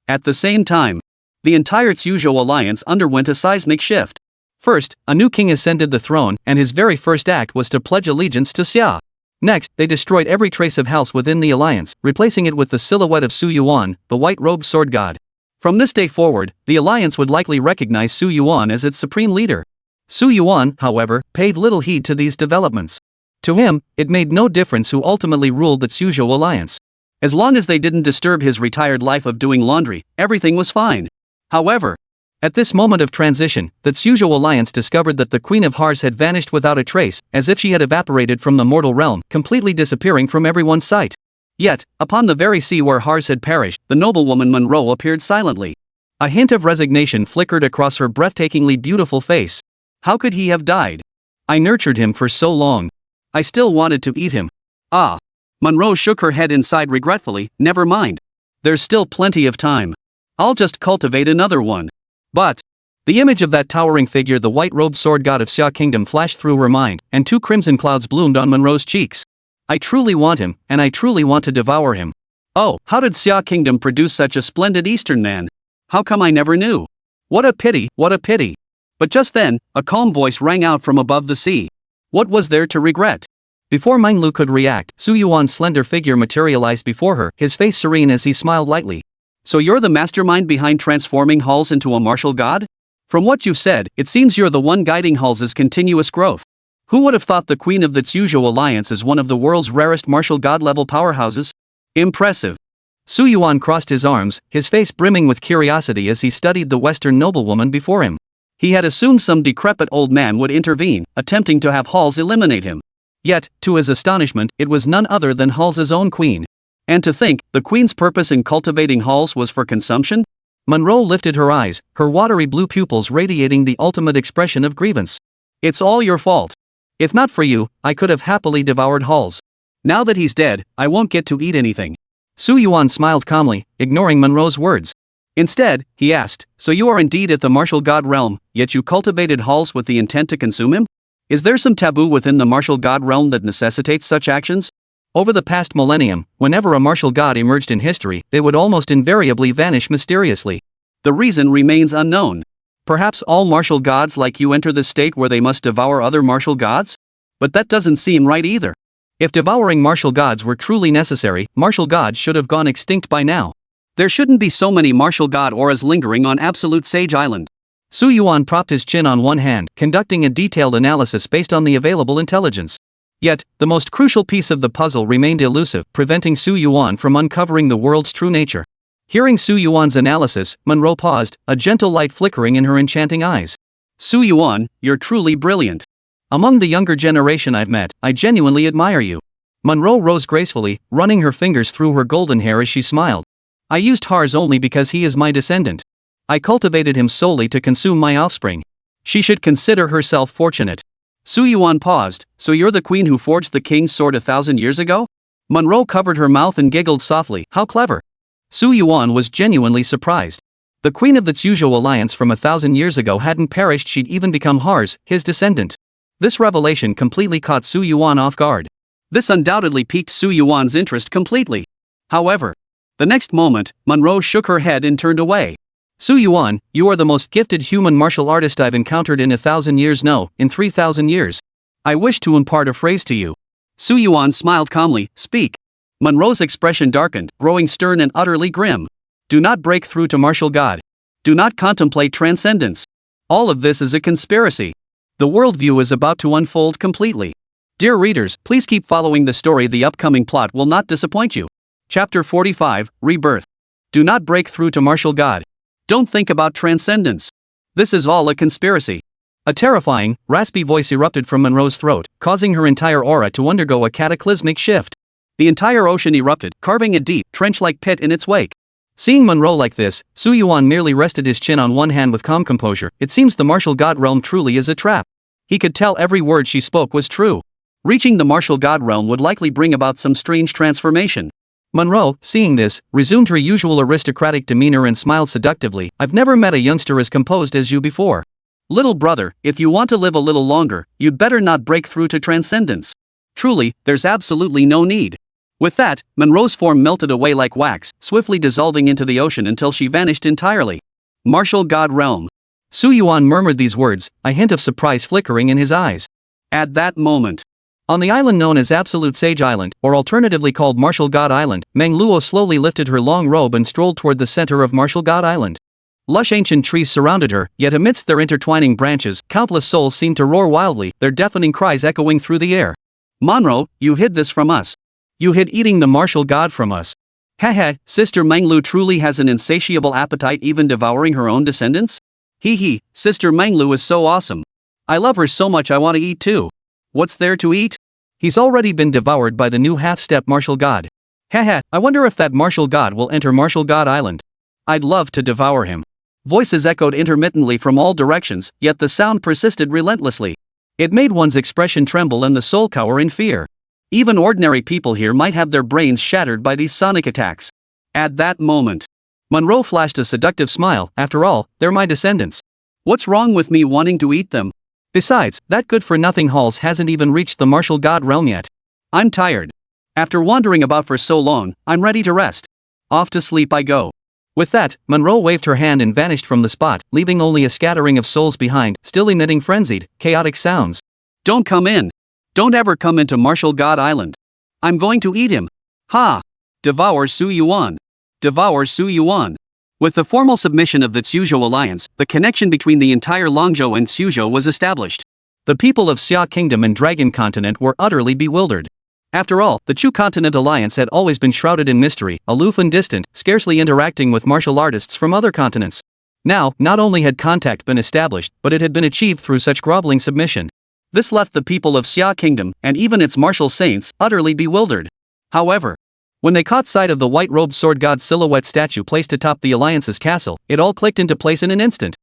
At the same time, the entire Tsujo Alliance underwent a seismic shift. First, a new king ascended the throne, and his very first act was to pledge allegiance to Xia. Next, they destroyed every trace of house within the alliance, replacing it with the silhouette of Su Yuan, the white-robed sword god. From this day forward, the alliance would likely recognize Su Yuan as its supreme leader. Su Yuan, however, paid little heed to these developments. To him, it made no difference who ultimately ruled the Tsujo Alliance. As long as they didn't disturb his retired life of doing laundry, everything was fine. However, at this moment of transition, the Tsujo Alliance discovered that the Queen of Hars had vanished without a trace, as if she had evaporated from the mortal realm, completely disappearing from everyone's sight. Yet, upon the very sea where Hars had perished, the noblewoman Monroe appeared silently. A hint of resignation flickered across her breathtakingly beautiful face. How could he have died? I nurtured him for so long. I still wanted to eat him. Ah. Monroe shook her head inside regretfully. Never mind. There's still plenty of time. I'll just cultivate another one. But The image of that towering figure, the white-robed sword god of Xia Kingdom, flashed through her mind, and two crimson clouds bloomed on Monroe's cheeks. I truly want him, and I truly want to devour him. Oh, how did Xia Kingdom produce such a splendid Eastern man? How come I never knew? What a pity, what a pity. But just then, a calm voice rang out from above the sea. What was there to regret? Before Menglu could react, Su Yuan's slender figure materialized before her, his face serene as he smiled lightly. So you're the mastermind behind transforming Halls into a martial god? From what you've said, it seems you're the one guiding Halls' continuous growth. Who would have thought the Queen of the Tsujo Alliance is one of the world's rarest martial god-level powerhouses? Impressive. Su Yuan crossed his arms, his face brimming with curiosity as he studied the Western noblewoman before him. He had assumed some decrepit old man would intervene, attempting to have Halls eliminate him. Yet, to his astonishment, it was none other than Halls' own queen. And to think, the queen's purpose in cultivating Halls was for consumption? Monroe lifted her eyes, her watery blue pupils radiating the ultimate expression of grievance. It's all your fault. If not for you, I could have happily devoured Halls. Now that he's dead, I won't get to eat anything. Su Yuan smiled calmly, ignoring Monroe's words. Instead, he asked, so you are indeed at the martial god realm, yet you cultivated Halls with the intent to consume him? Is there some taboo within the martial god realm that necessitates such actions? Over the past millennium, whenever a martial god emerged in history, they would almost invariably vanish mysteriously. The reason remains unknown. Perhaps all martial gods like you enter this state where they must devour other martial gods? But that doesn't seem right either. If devouring martial gods were truly necessary, martial gods should have gone extinct by now. There shouldn't be so many martial god auras lingering on Absolute Sage Island. Su Yuan propped his chin on one hand, conducting a detailed analysis based on the available intelligence. Yet, the most crucial piece of the puzzle remained elusive, preventing Su Yuan from uncovering the world's true nature. Hearing Su Yuan's analysis, Monroe paused, a gentle light flickering in her enchanting eyes. Su Yuan, you're truly brilliant. Among the younger generation I've met, I genuinely admire you. Monroe rose gracefully, running her fingers through her golden hair as she smiled. I used Hars only because he is my descendant. I cultivated him solely to consume my offspring. She should consider herself fortunate. Su Yuan paused, so you're the queen who forged the king's sword 1,000 years ago? Monroe covered her mouth and giggled softly. How clever. Su Yuan was genuinely surprised. The queen of the Tsujo Alliance from 1,000 years ago hadn't perished, she'd even become Hars, his descendant. This revelation completely caught Su Yuan off guard. This undoubtedly piqued Su Yuan's interest completely. However, the next moment, Monroe shook her head and turned away. Su Yuan, you are the most gifted human martial artist I've encountered in 1,000 years, no, in 3,000 years. I wish to impart a phrase to you. Su Yuan smiled calmly. Speak. Monroe's expression darkened, growing stern and utterly grim. Do not break through to martial god. Do not contemplate transcendence. All of this is a conspiracy. The worldview is about to unfold completely. Dear readers, please keep following the story. The upcoming plot will not disappoint you. Chapter 45, Rebirth. Do not break through to martial god. Don't think about transcendence. This is all a conspiracy. A terrifying, raspy voice erupted from Monroe's throat, causing her entire aura to undergo a cataclysmic shift. The entire ocean erupted, carving a deep, trench-like pit in its wake. Seeing Monroe like this, Su Yuan merely rested his chin on one hand with calm composure. It seems the martial god realm truly is a trap. He could tell every word she spoke was true. Reaching the martial god realm would likely bring about some strange transformation. Monroe, seeing this, resumed her usual aristocratic demeanor and smiled seductively. I've never met a youngster as composed as you before. Little brother, if you want to live a little longer, you'd better not break through to transcendence. Truly, there's absolutely no need. With that, Monroe's form melted away like wax, swiftly dissolving into the ocean until she vanished entirely. Martial god realm. Su Yuan murmured these words, a hint of surprise flickering in his eyes. At that moment, on the island known as Absolute Sage Island, or alternatively called Martial God Island, Meng Luo slowly lifted her long robe and strolled toward the center of Martial God Island. Lush ancient trees surrounded her, yet amidst their intertwining branches, countless souls seemed to roar wildly, their deafening cries echoing through the air. Monroe, you hid this from us. You hid eating the martial god from us. Haha, Sister Menglu truly has an insatiable appetite, even devouring her own descendants? Hee, Sister Menglu is so awesome. I love her so much I want to eat too. What's there to eat? He's already been devoured by the new half-step martial god. Haha, I wonder if that martial god will enter Martial God Island. I'd love to devour him. Voices echoed intermittently from all directions, yet the sound persisted relentlessly. It made one's expression tremble and the soul cower in fear. Even ordinary people here might have their brains shattered by these sonic attacks. At that moment, Monroe flashed a seductive smile. After all, they're my descendants. What's wrong with me wanting to eat them? Besides, that good-for-nothing halls hasn't even reached the martial god realm yet. I'm tired. After wandering about for so long, I'm ready to rest. Off to sleep I go. With that, Monroe waved her hand and vanished from the spot, leaving only a scattering of souls behind, still emitting frenzied, chaotic sounds. Don't come in. Don't ever come into Martial God Island. I'm going to eat him. Ha! Devour Su Yuan. Devour Su Yuan. With the formal submission of the Tsujo alliance, the connection between the entire Longzhou and Tsujo was established. The people of Xia Kingdom and Dragon Continent were utterly bewildered. After all, the Chu Continent alliance had always been shrouded in mystery, aloof and distant, scarcely interacting with martial artists from other continents. Now, not only had contact been established, but it had been achieved through such groveling submission. This left the people of Xia Kingdom, and even its martial saints, utterly bewildered. However, when they caught sight of the white-robed sword god silhouette statue placed atop the Alliance's castle, it all clicked into place in an instant.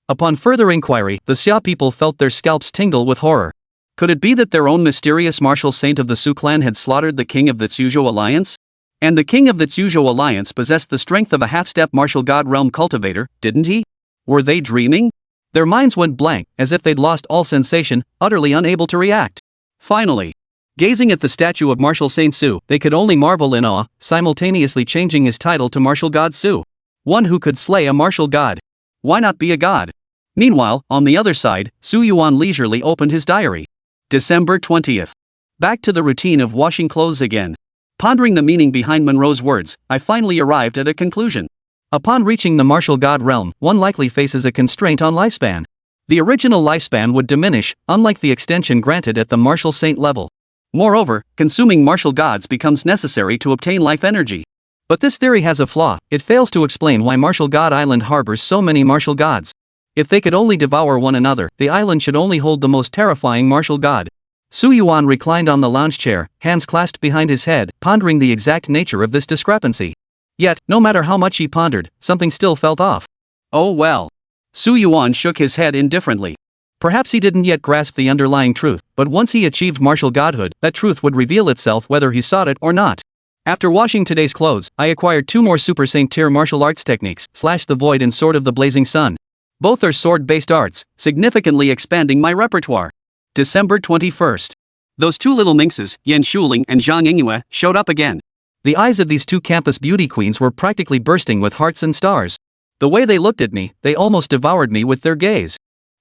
Upon further inquiry, the Xia people felt their scalps tingle with horror. Could it be that their own mysterious martial saint of the Su clan had slaughtered the king of the Tsujo Alliance? And the king of the Tsujo Alliance possessed the strength of a half-step martial god realm cultivator, didn't he? Were they dreaming? Their minds went blank, as if they'd lost all sensation, utterly unable to react. Finally, gazing at the statue of Martial Saint Su, they could only marvel in awe, simultaneously changing his title to Martial God Su. One who could slay a martial god. Why not be a god? Meanwhile, on the other side, Su Yuan leisurely opened his diary. December 20th. Back to the routine of washing clothes again. Pondering the meaning behind Monroe's words, I finally arrived at a conclusion. Upon reaching the martial god realm, one likely faces a constraint on lifespan. The original lifespan would diminish, unlike the extension granted at the martial saint level. Moreover, consuming martial gods becomes necessary to obtain life energy. But this theory has a flaw. It fails to explain why Martial God Island harbors so many martial gods. If they could only devour one another, the island should only hold the most terrifying martial god. Su Yuan reclined on the lounge chair, hands clasped behind his head, pondering the exact nature of this discrepancy. Yet, no matter how much he pondered, something still felt off. Oh well. Su Yuan shook his head indifferently. Perhaps he didn't yet grasp the underlying truth, but once he achieved martial godhood, that truth would reveal itself whether he sought it or not. After washing today's clothes, I acquired 2 more Super Saint tier martial arts techniques, Slash the Void and Sword of the Blazing Sun. Both are sword-based arts, significantly expanding my repertoire. December 21st. Those 2 little minxes, Yan Shuling and Zhang Yingyue, showed up again. The eyes of these 2 campus beauty queens were practically bursting with hearts and stars. The way they looked at me, they almost devoured me with their gaze.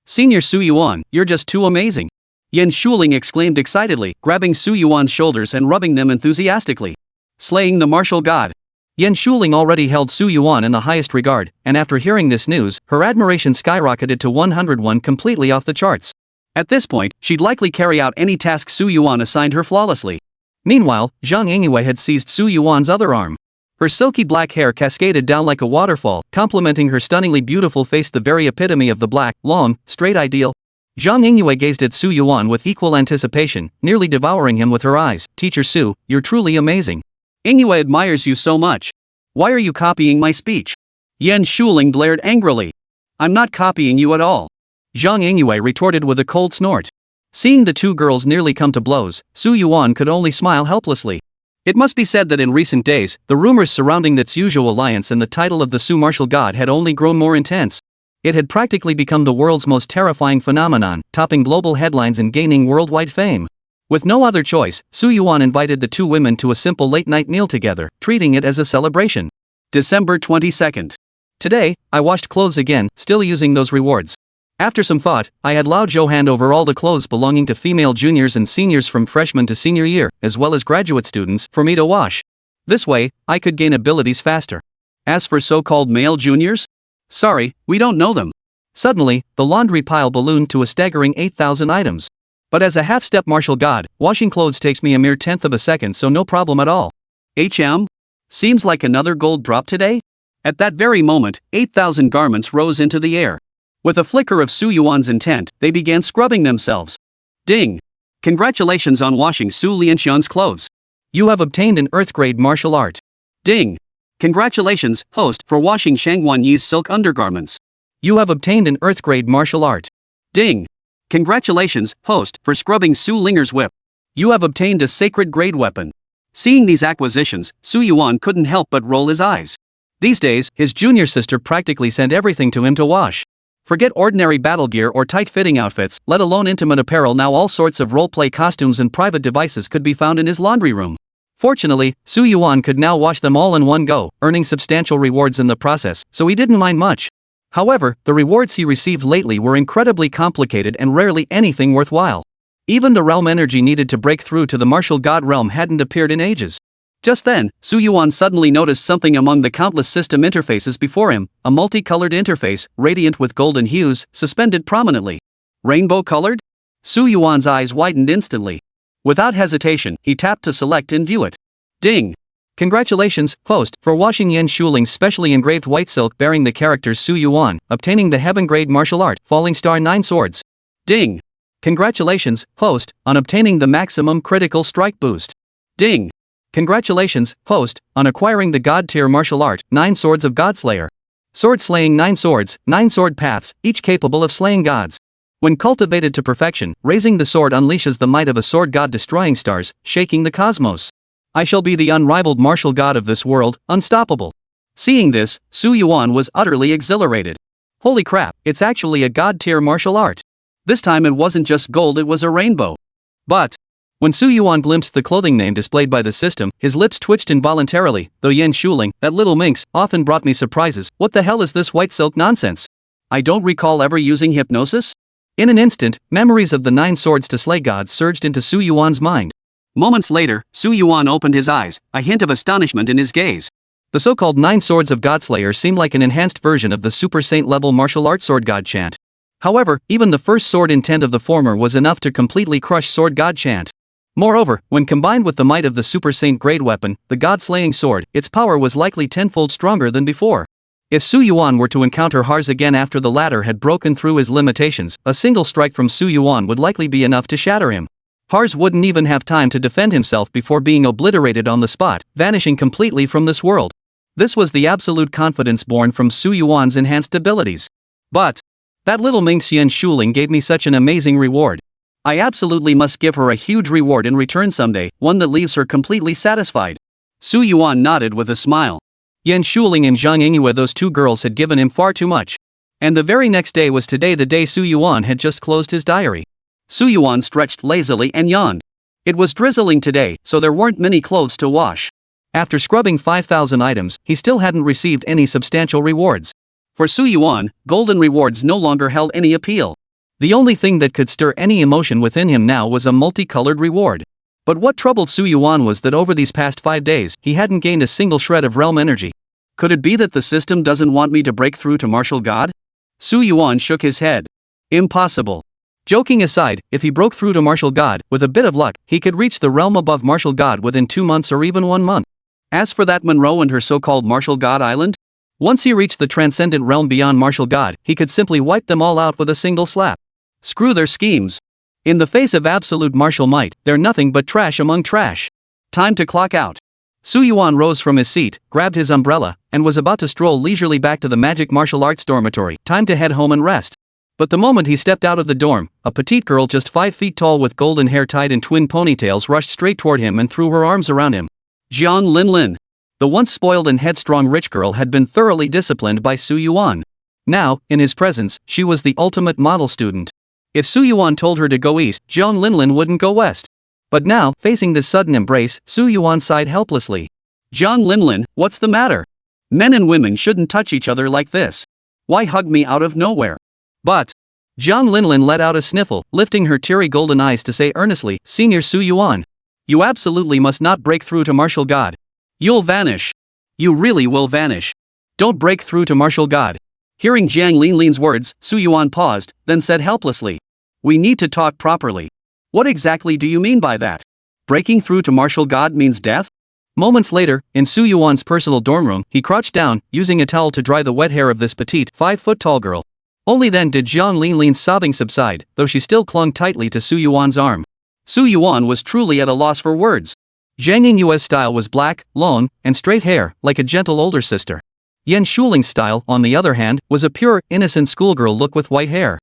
Senior Su Yuan, you're just too amazing. Yan Shuling exclaimed excitedly, grabbing Su Yuan's shoulders and rubbing them enthusiastically. Slaying the martial god. Yan Shuling already held Su Yuan in the highest regard, and after hearing this news, her admiration skyrocketed to 101, completely off the charts. At this point, she'd likely carry out any task Su Yuan assigned her flawlessly. Meanwhile, Zhang Yingyue had seized Su Yuan's other arm. Her silky black hair cascaded down like a waterfall, complementing her stunningly beautiful face, the very epitome of the black, long, straight ideal. Zhang Yingyue gazed at Su Yuan with equal anticipation, nearly devouring him with her eyes. Teacher Su, you're truly amazing. Yingyue admires you so much. Why are you copying my speech? Yan Shuling glared angrily. I'm not copying you at all. Zhang Yingyue retorted with a cold snort. Seeing the 2 girls nearly come to blows, Su Yuan could only smile helplessly. It must be said that in recent days, the rumors surrounding the Tsujo alliance and the title of the Su martial god had only grown more intense. It had practically become the world's most terrifying phenomenon, topping global headlines and gaining worldwide fame. With no other choice, Su Yuan invited the 2 women to a simple late-night meal together, treating it as a celebration. December 22nd. Today, I washed clothes again, still using those rewards. After some thought, I had Lao Zhou hand over all the clothes belonging to female juniors and seniors from freshman to senior year, as well as graduate students, for me to wash. This way, I could gain abilities faster. As for so-called male juniors? Sorry, we don't know them. Suddenly, the laundry pile ballooned to a staggering 8,000 items. But as a half-step martial god, washing clothes takes me a mere 1/10 of a second, so no problem at all. Seems like another gold drop today? At that very moment, 8,000 garments rose into the air. With a flicker of Su Yuan's intent, they began scrubbing themselves. Ding! Congratulations on washing Su Lianxian's clothes. You have obtained an Earth-grade martial art. Ding! Congratulations, host, for washing Shang Wanyi's silk undergarments. You have obtained an Earth-grade martial art. Ding! Congratulations, host, for scrubbing Su Linger's whip. You have obtained a sacred grade weapon. Seeing these acquisitions, Su Yuan couldn't help but roll his eyes. These days, his junior sister practically sent everything to him to wash. Forget ordinary battle gear or tight-fitting outfits, let alone intimate apparel. Now all sorts of roleplay costumes and private devices could be found in his laundry room. Fortunately, Su Yuan could now wash them all in one go, earning substantial rewards in the process, so he didn't mind much. However, the rewards he received lately were incredibly complicated and rarely anything worthwhile. Even the realm energy needed to break through to the martial god realm hadn't appeared in ages. Just then, Su Yuan suddenly noticed something among the countless system interfaces before him, a multicolored interface, radiant with golden hues, suspended prominently. Rainbow-colored? Su Yuan's eyes widened instantly. Without hesitation, he tapped to select and view it. Ding! Congratulations, host, for washing Yan Shuling's specially engraved white silk bearing the characters Su Yuan, obtaining the heaven-grade martial art, Falling Star 9 Swords. Ding! Congratulations, host, on obtaining the maximum critical strike boost. Ding! Congratulations, host, on acquiring the god-tier martial art, 9 Swords of Godslayer. Sword slaying 9 swords, 9 sword paths, each capable of slaying gods. When cultivated to perfection, raising the sword unleashes the might of a sword god destroying stars, shaking the cosmos. I shall be the unrivaled martial god of this world, unstoppable. Seeing this, Su Yuan was utterly exhilarated. Holy crap, it's actually a god-tier martial art. This time it wasn't just gold, it was a rainbow. But when Su Yuan glimpsed the clothing name displayed by the system, his lips twitched involuntarily, though Yan Shuling, that little minx, often brought me surprises. What the hell is this white silk nonsense? I don't recall ever using hypnosis? In an instant, memories of the 9 swords to slay gods surged into Su Yuan's mind. Moments later, Su Yuan opened his eyes, a hint of astonishment in his gaze. The so-called 9 swords of Godslayer seemed like an enhanced version of the Super Saint-level martial art sword god chant. However, even the first sword intent of the former was enough to completely crush sword god chant. Moreover, when combined with the might of the Super Saint grade weapon, the god-slaying sword, its power was likely tenfold stronger than before. If Su Yuan were to encounter Hars again after the latter had broken through his limitations, a single strike from Su Yuan would likely be enough to shatter him. Hars wouldn't even have time to defend himself before being obliterated on the spot, vanishing completely from this world. This was the absolute confidence born from Su Yuan's enhanced abilities. But that little minx Yan Shuling gave me such an amazing reward. I absolutely must give her a huge reward in return someday, one that leaves her completely satisfied. Su Yuan nodded with a smile. Yan Shuling and Zhang Yingyue, those 2 girls had given him far too much. And the very next day was today, the day Su Yuan had just closed his diary. Su Yuan stretched lazily and yawned. It was drizzling today, so there weren't many clothes to wash. After scrubbing 5,000 items, he still hadn't received any substantial rewards. For Su Yuan, golden rewards no longer held any appeal. The only thing that could stir any emotion within him now was a multicolored reward. But what troubled Su Yuan was that over these past 5 days, he hadn't gained a single shred of realm energy. Could it be that the system doesn't want me to break through to martial god? Su Yuan shook his head. Impossible. Joking aside, if he broke through to martial god, with a bit of luck, he could reach the realm above martial god within 2 months or even 1 month. As for that Monroe and her so-called martial god island, once he reached the transcendent realm beyond martial god, he could simply wipe them all out with a single slap. Screw their schemes. In the face of absolute martial might, they're nothing but trash among trash. Time to clock out. Su Yuan rose from his seat, grabbed his umbrella, and was about to stroll leisurely back to the magic martial arts dormitory. Time to head home and rest. But the moment he stepped out of the dorm, a petite girl just 5 feet tall with golden hair tied in twin ponytails rushed straight toward him and threw her arms around him. Jiang Linlin. The once spoiled and headstrong rich girl had been thoroughly disciplined by Su Yuan. Now, in his presence, she was the ultimate model student. If Su Yuan told her to go east, Jiang Linlin wouldn't go west. But now, facing this sudden embrace, Su Yuan sighed helplessly. Jiang Linlin, what's the matter? Men and women shouldn't touch each other like this. Why hug me out of nowhere? But Jiang Linlin let out a sniffle, lifting her teary golden eyes to say earnestly, Senior Su Yuan, you absolutely must not break through to martial god. You'll vanish. You really will vanish. Don't break through to martial god. Hearing Jiang Linlin's words, Su Yuan paused, then said helplessly. We need to talk properly. What exactly do you mean by that? Breaking through to martial god means death? Moments later, in Su Yuan's personal dorm room, he crouched down, using a towel to dry the wet hair of this petite, 5-foot-tall girl. Only then did Jiang Linlin's sobbing subside, though she still clung tightly to Su Yuan's arm. Su Yuan was truly at a loss for words. Zhang Yingyue's style was black, long, and straight hair, like a gentle older sister. Yan Shuling's style, on the other hand, was a pure, innocent schoolgirl look with white hair.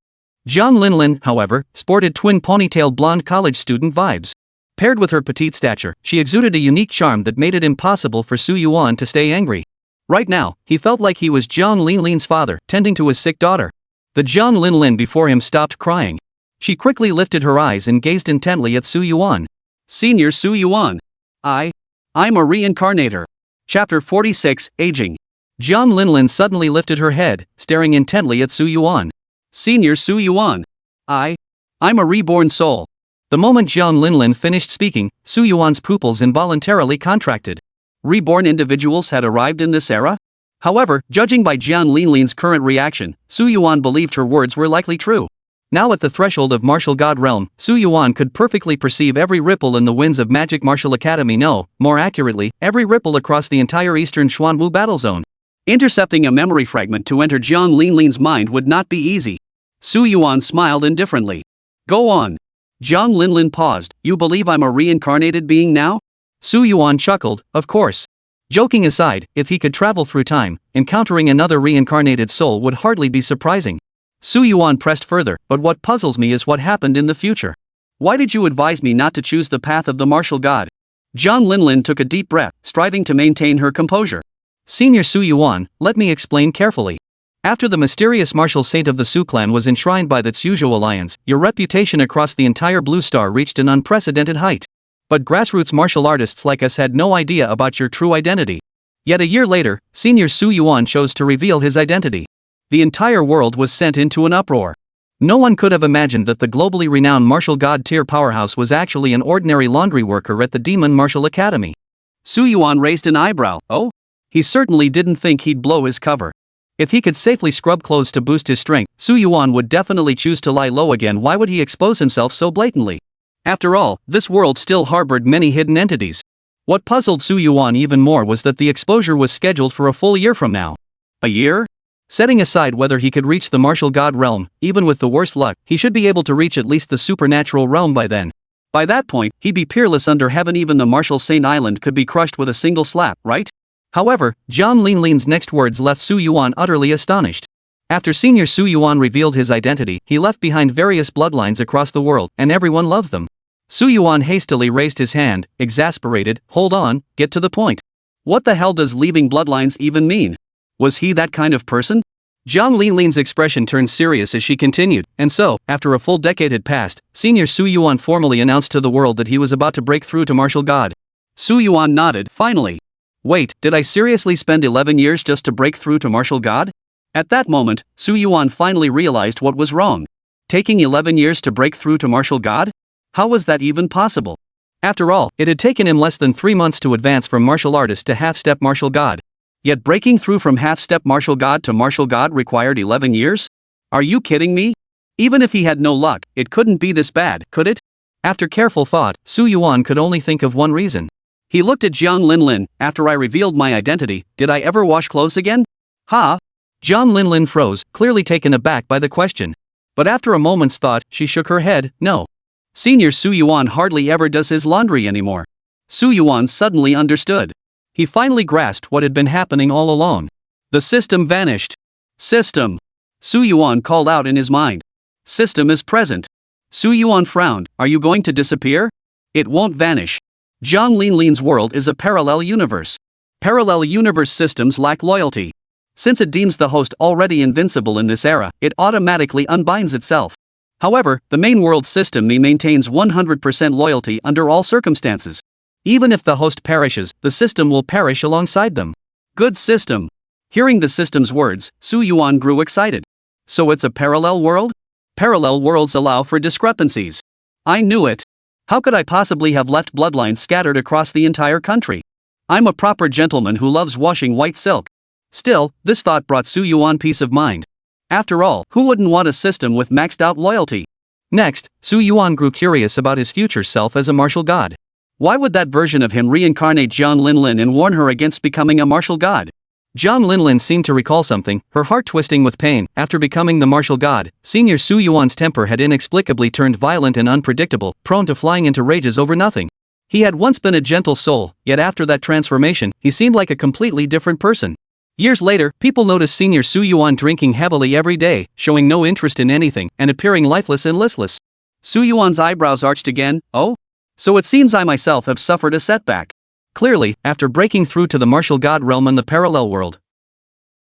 Jiang Linlin, however, sported twin ponytail blonde college student vibes. Paired with her petite stature, she exuded a unique charm that made it impossible for Su Yuan to stay angry. Right now, he felt like he was Jiang Linlin's father, tending to his sick daughter. The Jiang Linlin before him stopped crying. She quickly lifted her eyes and gazed intently at Su Yuan. Senior Su Yuan. I'm a reincarnator. Chapter 46, Aging. Jiang Linlin suddenly lifted her head, staring intently at Su Yuan. Senior Su Yuan. I'm a reborn soul. The moment Jiang Linlin finished speaking, Su Yuan's pupils involuntarily contracted. Reborn individuals had arrived in this era? However, judging by Jiang Linlin's current reaction, Su Yuan believed her words were likely true. Now at the threshold of martial god realm, Su Yuan could perfectly perceive every ripple in the winds of Magic Martial Academy, no, more accurately, every ripple across the entire eastern Xuanwu battle zone. Intercepting a memory fragment to enter Jiang Linlin's mind would not be easy. Su Yuan smiled indifferently. Go on. Jiang Linlin paused. You believe I'm a reincarnated being now? Su Yuan chuckled, of course. Joking aside, if he could travel through time, encountering another reincarnated soul would hardly be surprising. Su Yuan pressed further, but what puzzles me is what happened in the future. Why did you advise me not to choose the path of the martial god? Jiang Linlin took a deep breath, striving to maintain her composure. Senior Su Yuan, let me explain carefully. After the mysterious martial saint of the Su clan was enshrined by the Tsuju alliance, your reputation across the entire Blue Star reached an unprecedented height. But grassroots martial artists like us had no idea about your true identity. Yet a year later, Senior Su Yuan chose to reveal his identity. The entire world was sent into an uproar. No one could have imagined that the globally renowned martial god tier powerhouse was actually an ordinary laundry worker at the Demon Martial Academy. Su Yuan raised an eyebrow. Oh? He certainly didn't think he'd blow his cover. If he could safely scrub clothes to boost his strength, Su Yuan would definitely choose to lie low again. Why would he expose himself so blatantly? After all, this world still harbored many hidden entities. What puzzled Su Yuan even more was that the exposure was scheduled for a full year from now. A year? Setting aside whether he could reach the martial god realm, even with the worst luck, he should be able to reach at least the supernatural realm by then. By that point, he'd be peerless under heaven. Even the martial saint island could be crushed with a single slap, right? However, Jiang Linlin's next words left Su Yuan utterly astonished. After Senior Su Yuan revealed his identity, he left behind various bloodlines across the world, and everyone loved them. Su Yuan hastily raised his hand, exasperated. Hold on, get to the point. What the hell does leaving bloodlines even mean? Was he that kind of person? Jiang Linlin's expression turned serious as she continued, and so, after a full decade had passed, Senior Su Yuan formally announced to the world that he was about to break through to martial god. Su Yuan nodded. Finally. Wait, did I seriously spend 11 years just to break through to martial god? At that moment, Su Yuan finally realized what was wrong. Taking 11 years to break through to martial god? How was that even possible? After all, it had taken him less than 3 months to advance from martial artist to half-step martial god. Yet breaking through from half-step martial god to martial god required 11 years? Are you kidding me? Even if he had no luck, it couldn't be this bad, could it? After careful thought, Su Yuan could only think of one reason. He looked at Jiang Linlin. After I revealed my identity, did I ever wash clothes again? Ha! Jiang Linlin froze, clearly taken aback by the question. But after a moment's thought, she shook her head. No. Senior Su Yuan hardly ever does his laundry anymore. Su Yuan suddenly understood. He finally grasped what had been happening all along. The system vanished. System. Su Yuan called out in his mind. System is present. Su Yuan frowned. Are you going to disappear? It won't vanish. Jiang Linlin's world is a parallel universe. Parallel universe systems lack loyalty. Since it deems the host already invincible in this era, it automatically unbinds itself. However, the main world system maintains 100% loyalty under all circumstances. Even if the host perishes, the system will perish alongside them. Good system. Hearing the system's words, Su Yuan grew excited. So it's a parallel world? Parallel worlds allow for discrepancies. I knew it. How could I possibly have left bloodlines scattered across the entire country? I'm a proper gentleman who loves washing white silk. Still, this thought brought Su Yuan peace of mind. After all, who wouldn't want a system with maxed out loyalty? Next, Su Yuan grew curious about his future self as a martial god. Why would that version of him reincarnate Jiang Linlin and warn her against becoming a martial god? Jiang Linlin seemed to recall something, her heart twisting with pain. After becoming the martial god, Senior Su Yuan's temper had inexplicably turned violent and unpredictable, prone to flying into rages over nothing. He had once been a gentle soul, yet after that transformation, he seemed like a completely different person. Years later, people noticed Senior Su Yuan drinking heavily every day, showing no interest in anything, and appearing lifeless and listless. Su Yuan's eyebrows arched again. Oh? So it seems I myself have suffered a setback. Clearly, after breaking through to the martial god realm in the parallel world,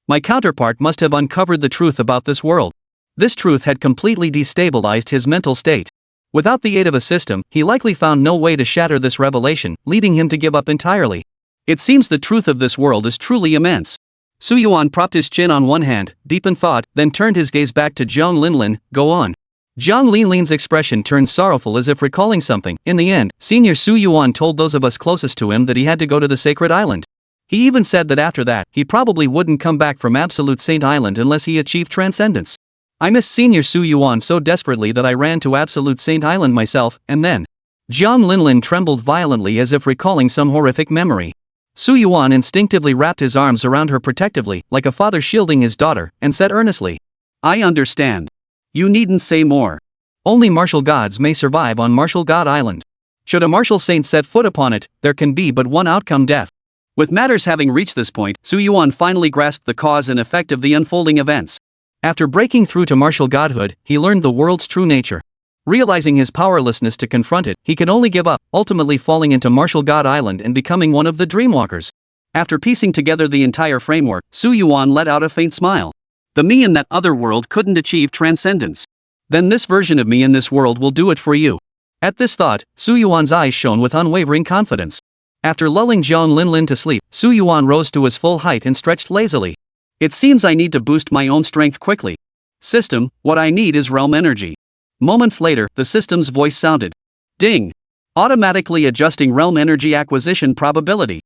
my counterpart must have uncovered the truth about this world. This truth had completely destabilized his mental state. Without the aid of a system, he likely found no way to shatter this revelation, leading him to give up entirely. It seems the truth of this world is truly immense. Su Yuan propped his chin on one hand, deep in thought, then turned his gaze back to Jiang Linlin. Go on. Jiang Linlin's expression turned sorrowful as if recalling something. In the end, Senior Su Yuan told those of us closest to him that he had to go to the Sacred Island. He even said that after that, he probably wouldn't come back from Absolute Saint Island unless he achieved transcendence. I missed Senior Su Yuan so desperately that I ran to Absolute Saint Island myself, and then. Jiang Linlin trembled violently as if recalling some horrific memory. Su Yuan instinctively wrapped his arms around her protectively, like a father shielding his daughter, and said earnestly, I understand. You needn't say more. Only martial gods may survive on Martial God Island. Should a martial saint set foot upon it, there can be but one outcome: death. With matters having reached this point, Su Yuan finally grasped the cause and effect of the unfolding events. After breaking through to martial godhood, he learned the world's true nature. Realizing his powerlessness to confront it, he could only give up, ultimately falling into Martial God Island and becoming one of the Dreamwalkers. After piecing together the entire framework, Su Yuan let out a faint smile. The me in that other world couldn't achieve transcendence. Then this version of me in this world will do it for you. At this thought, Su Yuan's eyes shone with unwavering confidence. After lulling Jiang Linlin to sleep, Su Yuan rose to his full height and stretched lazily. It seems I need to boost my own strength quickly. System, what I need is realm energy. Moments later, the system's voice sounded. Ding! Automatically adjusting realm energy acquisition probability.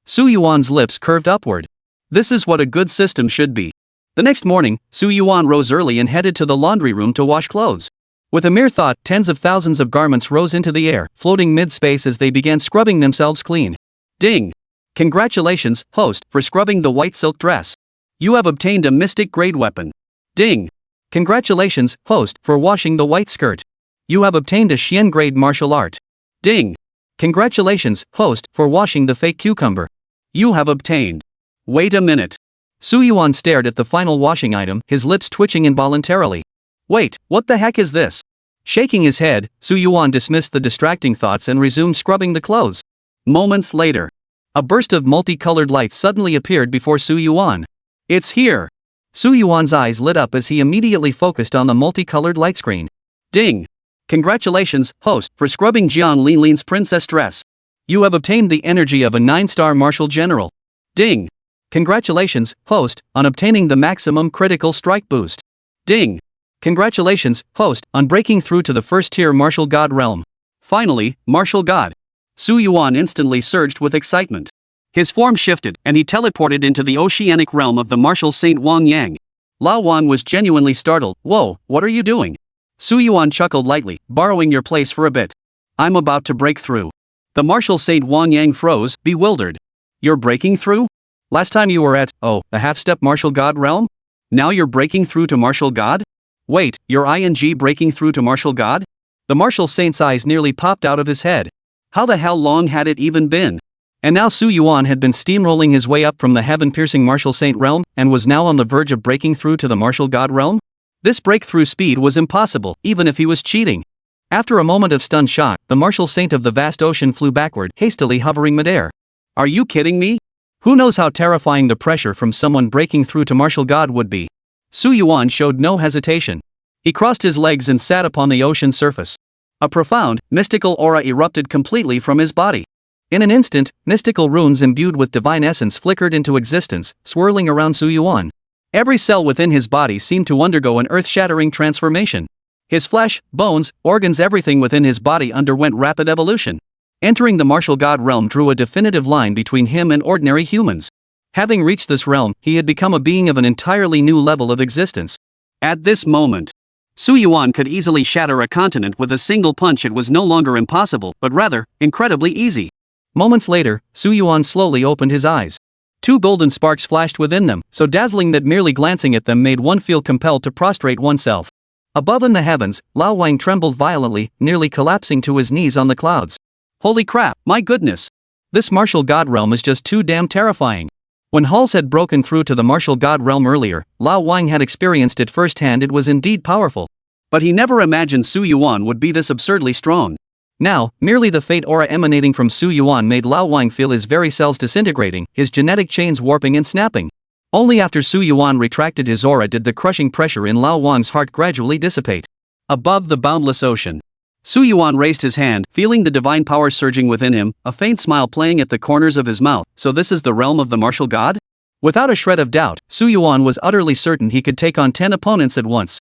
Su Yuan's lips curved upward. This is what a good system should be. The next morning, Su Yuan rose early and headed to the laundry room to wash clothes. With a mere thought, tens of thousands of garments rose into the air, floating mid-space as they began scrubbing themselves clean. Ding! Congratulations, host, for scrubbing the white silk dress. You have obtained a mystic-grade weapon. Ding! Congratulations, host, for washing the white skirt. You have obtained a Xian-grade martial art. Ding! Congratulations, host, for washing the fake cucumber. You have obtained. Wait a minute. Su Yuan stared at the final washing item, his lips twitching involuntarily. Wait, what the heck is this? Shaking his head, Su Yuan dismissed the distracting thoughts and resumed scrubbing the clothes. Moments later, a burst of multicolored light suddenly appeared before Su Yuan. It's here! Su Yuan's eyes lit up as he immediately focused on the multicolored light screen. Ding! Congratulations, host, for scrubbing Jiang Linlin's princess dress. You have obtained the energy of a 9-star martial general. Ding! Congratulations, host, on obtaining the maximum critical strike boost. Ding! Congratulations, host, on breaking through to the first-tier martial god realm. Finally, martial god. Su Yuan instantly surged with excitement. His form shifted, and he teleported into the oceanic realm of the martial saint Wang Yang. Lao Wang was genuinely startled. Whoa, what are you doing? Su Yuan chuckled lightly, borrowing your place for a bit. I'm about to break through. The martial saint Wang Yang froze, bewildered. You're breaking through? Last time you were at, a half-step martial god realm? Now you're breaking through to martial god? Wait, you're ING breaking through to martial god? The martial saint's eyes nearly popped out of his head. How the hell long had it even been? And now Su Yuan had been steamrolling his way up from the heaven-piercing martial saint realm, and was now on the verge of breaking through to the martial god realm? This breakthrough speed was impossible, even if he was cheating. After a moment of stunned shock, the martial saint of the vast ocean flew backward, hastily hovering midair. Are you kidding me? Who knows how terrifying the pressure from someone breaking through to martial god would be? Su Yuan showed no hesitation. He crossed his legs and sat upon the ocean surface. A profound, mystical aura erupted completely from his body. In an instant, mystical runes imbued with divine essence flickered into existence, swirling around Su Yuan. Every cell within his body seemed to undergo an earth-shattering transformation. His flesh, bones, organs, everything within his body underwent rapid evolution. Entering the martial god realm drew a definitive line between him and ordinary humans. Having reached this realm, he had become a being of an entirely new level of existence. At this moment, Su Yuan could easily shatter a continent with a single punch. It was no longer impossible, but rather, incredibly easy. Moments later, Su Yuan slowly opened his eyes. 2 golden sparks flashed within them, so dazzling that merely glancing at them made one feel compelled to prostrate oneself. Above in the heavens, Lao Wang trembled violently, nearly collapsing to his knees on the clouds. Holy crap, my goodness! This martial god realm is just too damn terrifying. When Halls had broken through to the martial god realm earlier, Lao Wang had experienced it firsthand. It was indeed powerful. But he never imagined Su Yuan would be this absurdly strong. Now, merely the fate aura emanating from Su Yuan made Lao Wang feel his very cells disintegrating, his genetic chains warping and snapping. Only after Su Yuan retracted his aura did the crushing pressure in Lao Wang's heart gradually dissipate. Above the boundless ocean, Su Yuan raised his hand, feeling the divine power surging within him, a faint smile playing at the corners of his mouth. So this is the realm of the martial god? Without a shred of doubt, Su Yuan was utterly certain he could take on 10 opponents at once.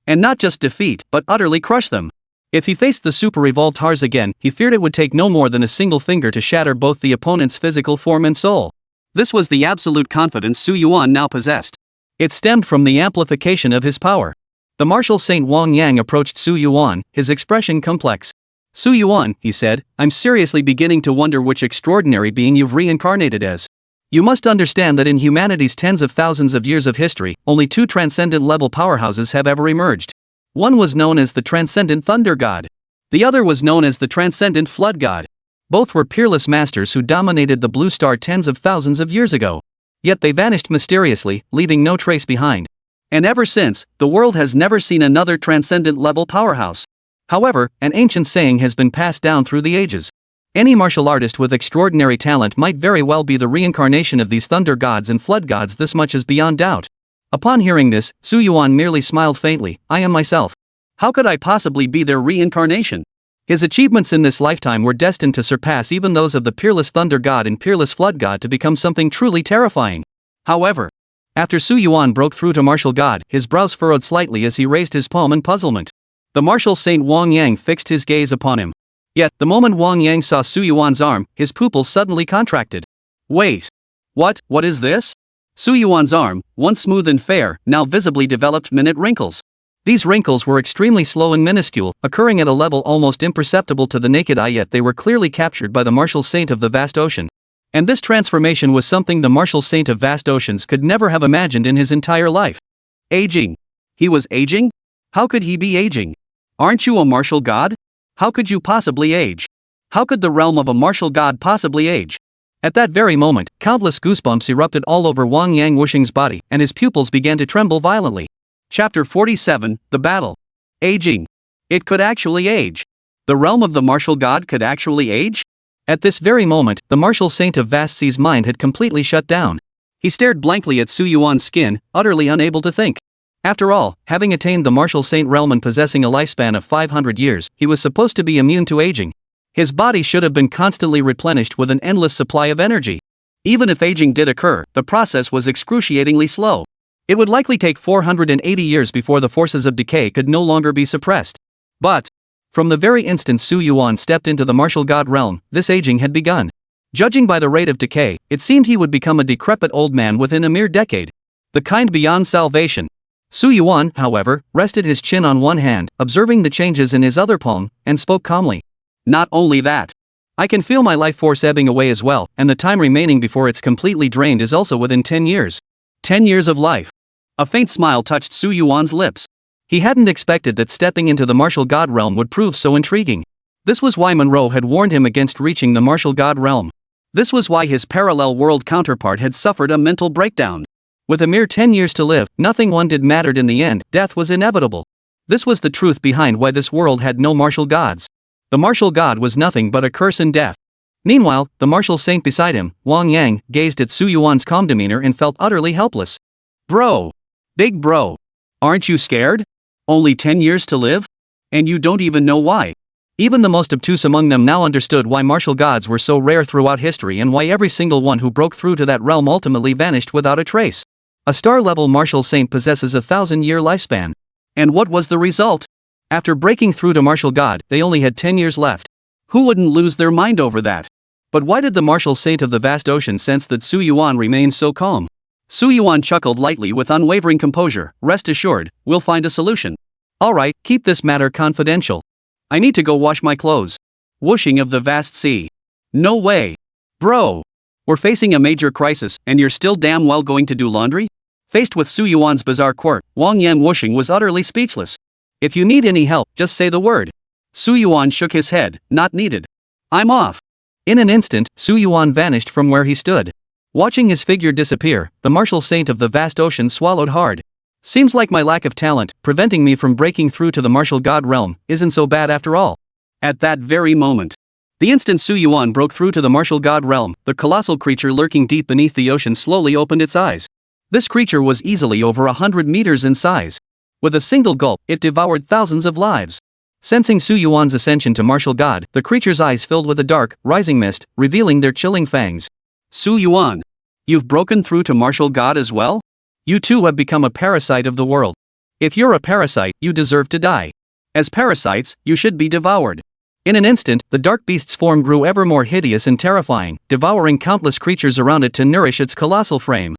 And not just defeat, but utterly crush them. If he faced the super evolved Hars again, he feared it would take no more than a single finger to shatter both the opponent's physical form and soul. This was the absolute confidence Su Yuan now possessed. It stemmed from the amplification of his power. The martial saint Wang Yang approached Su Yuan, his expression complex. Su Yuan, he said, I'm seriously beginning to wonder which extraordinary being you've reincarnated as. You must understand that in humanity's tens of thousands of years of history, only 2 transcendent-level powerhouses have ever emerged. One was known as the Transcendent Thunder God. The other was known as the Transcendent Flood God. Both were peerless masters who dominated the blue star tens of thousands of years ago. Yet they vanished mysteriously, leaving no trace behind. And ever since, the world has never seen another transcendent-level powerhouse. However, an ancient saying has been passed down through the ages. Any martial artist with extraordinary talent might very well be the reincarnation of these thunder gods and flood gods. This much is beyond doubt. Upon hearing this, Su Yuan merely smiled faintly. I am myself. How could I possibly be their reincarnation? His achievements in this lifetime were destined to surpass even those of the peerless thunder god and peerless flood god, to become something truly terrifying. However, after Su Yuan broke through to martial god, his brows furrowed slightly as he raised his palm in puzzlement. The martial saint Wang Yang fixed his gaze upon him. Yet, the moment Wang Yang saw Su Yuan's arm, his pupils suddenly contracted. Wait. What is this? Su Yuan's arm, once smooth and fair, now visibly developed minute wrinkles. These wrinkles were extremely slow and minuscule, occurring at a level almost imperceptible to the naked eye, yet they were clearly captured by the martial saint of the vast ocean. And this transformation was something the martial saint of vast oceans could never have imagined in his entire life. Aging. He was aging? How could he be aging? Aren't you a martial god? How could you possibly age? How could the realm of a martial god possibly age? At that very moment, countless goosebumps erupted all over Wang Yang Wuxing's body, and his pupils began to tremble violently. Chapter 47, The Battle. Aging. It could actually age. The realm of the martial god could actually age? At this very moment, the martial saint of vast sea's mind had completely shut down. He stared blankly at Su Yuan's skin, utterly unable to think. After all, having attained the martial saint realm and possessing a lifespan of 500 years, he was supposed to be immune to aging. His body should have been constantly replenished with an endless supply of energy. Even if aging did occur, the process was excruciatingly slow. It would likely take 480 years before the forces of decay could no longer be suppressed. But, from the very instant Su Yuan stepped into the martial god realm, this aging had begun. Judging by the rate of decay, it seemed he would become a decrepit old man within a mere decade. The kind beyond salvation. Su Yuan, however, rested his chin on one hand, observing the changes in his other palm, and spoke calmly. Not only that. I can feel my life force ebbing away as well, and the time remaining before it's completely drained is also within 10 years. 10 years of life. A faint smile touched Su Yuan's lips. He hadn't expected that stepping into the martial god realm would prove so intriguing. This was why Monroe had warned him against reaching the martial god realm. This was why his parallel world counterpart had suffered a mental breakdown. With a mere 10 years to live, nothing one did mattered in the end, death was inevitable. This was the truth behind why this world had no martial gods. The martial god was nothing but a curse and death. Meanwhile, the martial saint beside him, Wang Yang, gazed at Su Yuan's calm demeanor and felt utterly helpless. Bro. Big bro. Aren't you scared? Only 10 years to live? And you don't even know why. Even the most obtuse among them now understood why martial gods were so rare throughout history and why every single one who broke through to that realm ultimately vanished without a trace. A star-level martial saint possesses a 1,000-year lifespan. And what was the result? After breaking through to martial god, they only had 10 years left. Who wouldn't lose their mind over that? But why did the martial saint of the vast ocean sense that Su Yuan remained so calm? Su Yuan chuckled lightly with unwavering composure. Rest assured, we'll find a solution. Alright, keep this matter confidential. I need to go wash my clothes. Whooshing of the vast sea. No way. Bro. We're facing a major crisis, and you're still damn well going to do laundry? Faced with Su Yuan's bizarre quirk, Wang Yang Whooshing was utterly speechless. If you need any help, just say the word. Su Yuan shook his head. Not needed. I'm off. In an instant, Su Yuan vanished from where he stood. Watching his figure disappear, the martial saint of the vast ocean swallowed hard. Seems like my lack of talent, preventing me from breaking through to the martial god realm, isn't so bad after all. At that very moment, the instant Su Yuan broke through to the martial god realm, the colossal creature lurking deep beneath the ocean slowly opened its eyes. This creature was easily over 100 meters in size. With a single gulp, it devoured thousands of lives. Sensing Su Yuan's ascension to martial god, the creature's eyes filled with a dark, rising mist, revealing their chilling fangs. Su Yuan, you've broken through to martial god as well? You too have become a parasite of the world. If you're a parasite, you deserve to die. As parasites, you should be devoured. In an instant, the dark beast's form grew ever more hideous and terrifying, devouring countless creatures around it to nourish its colossal frame.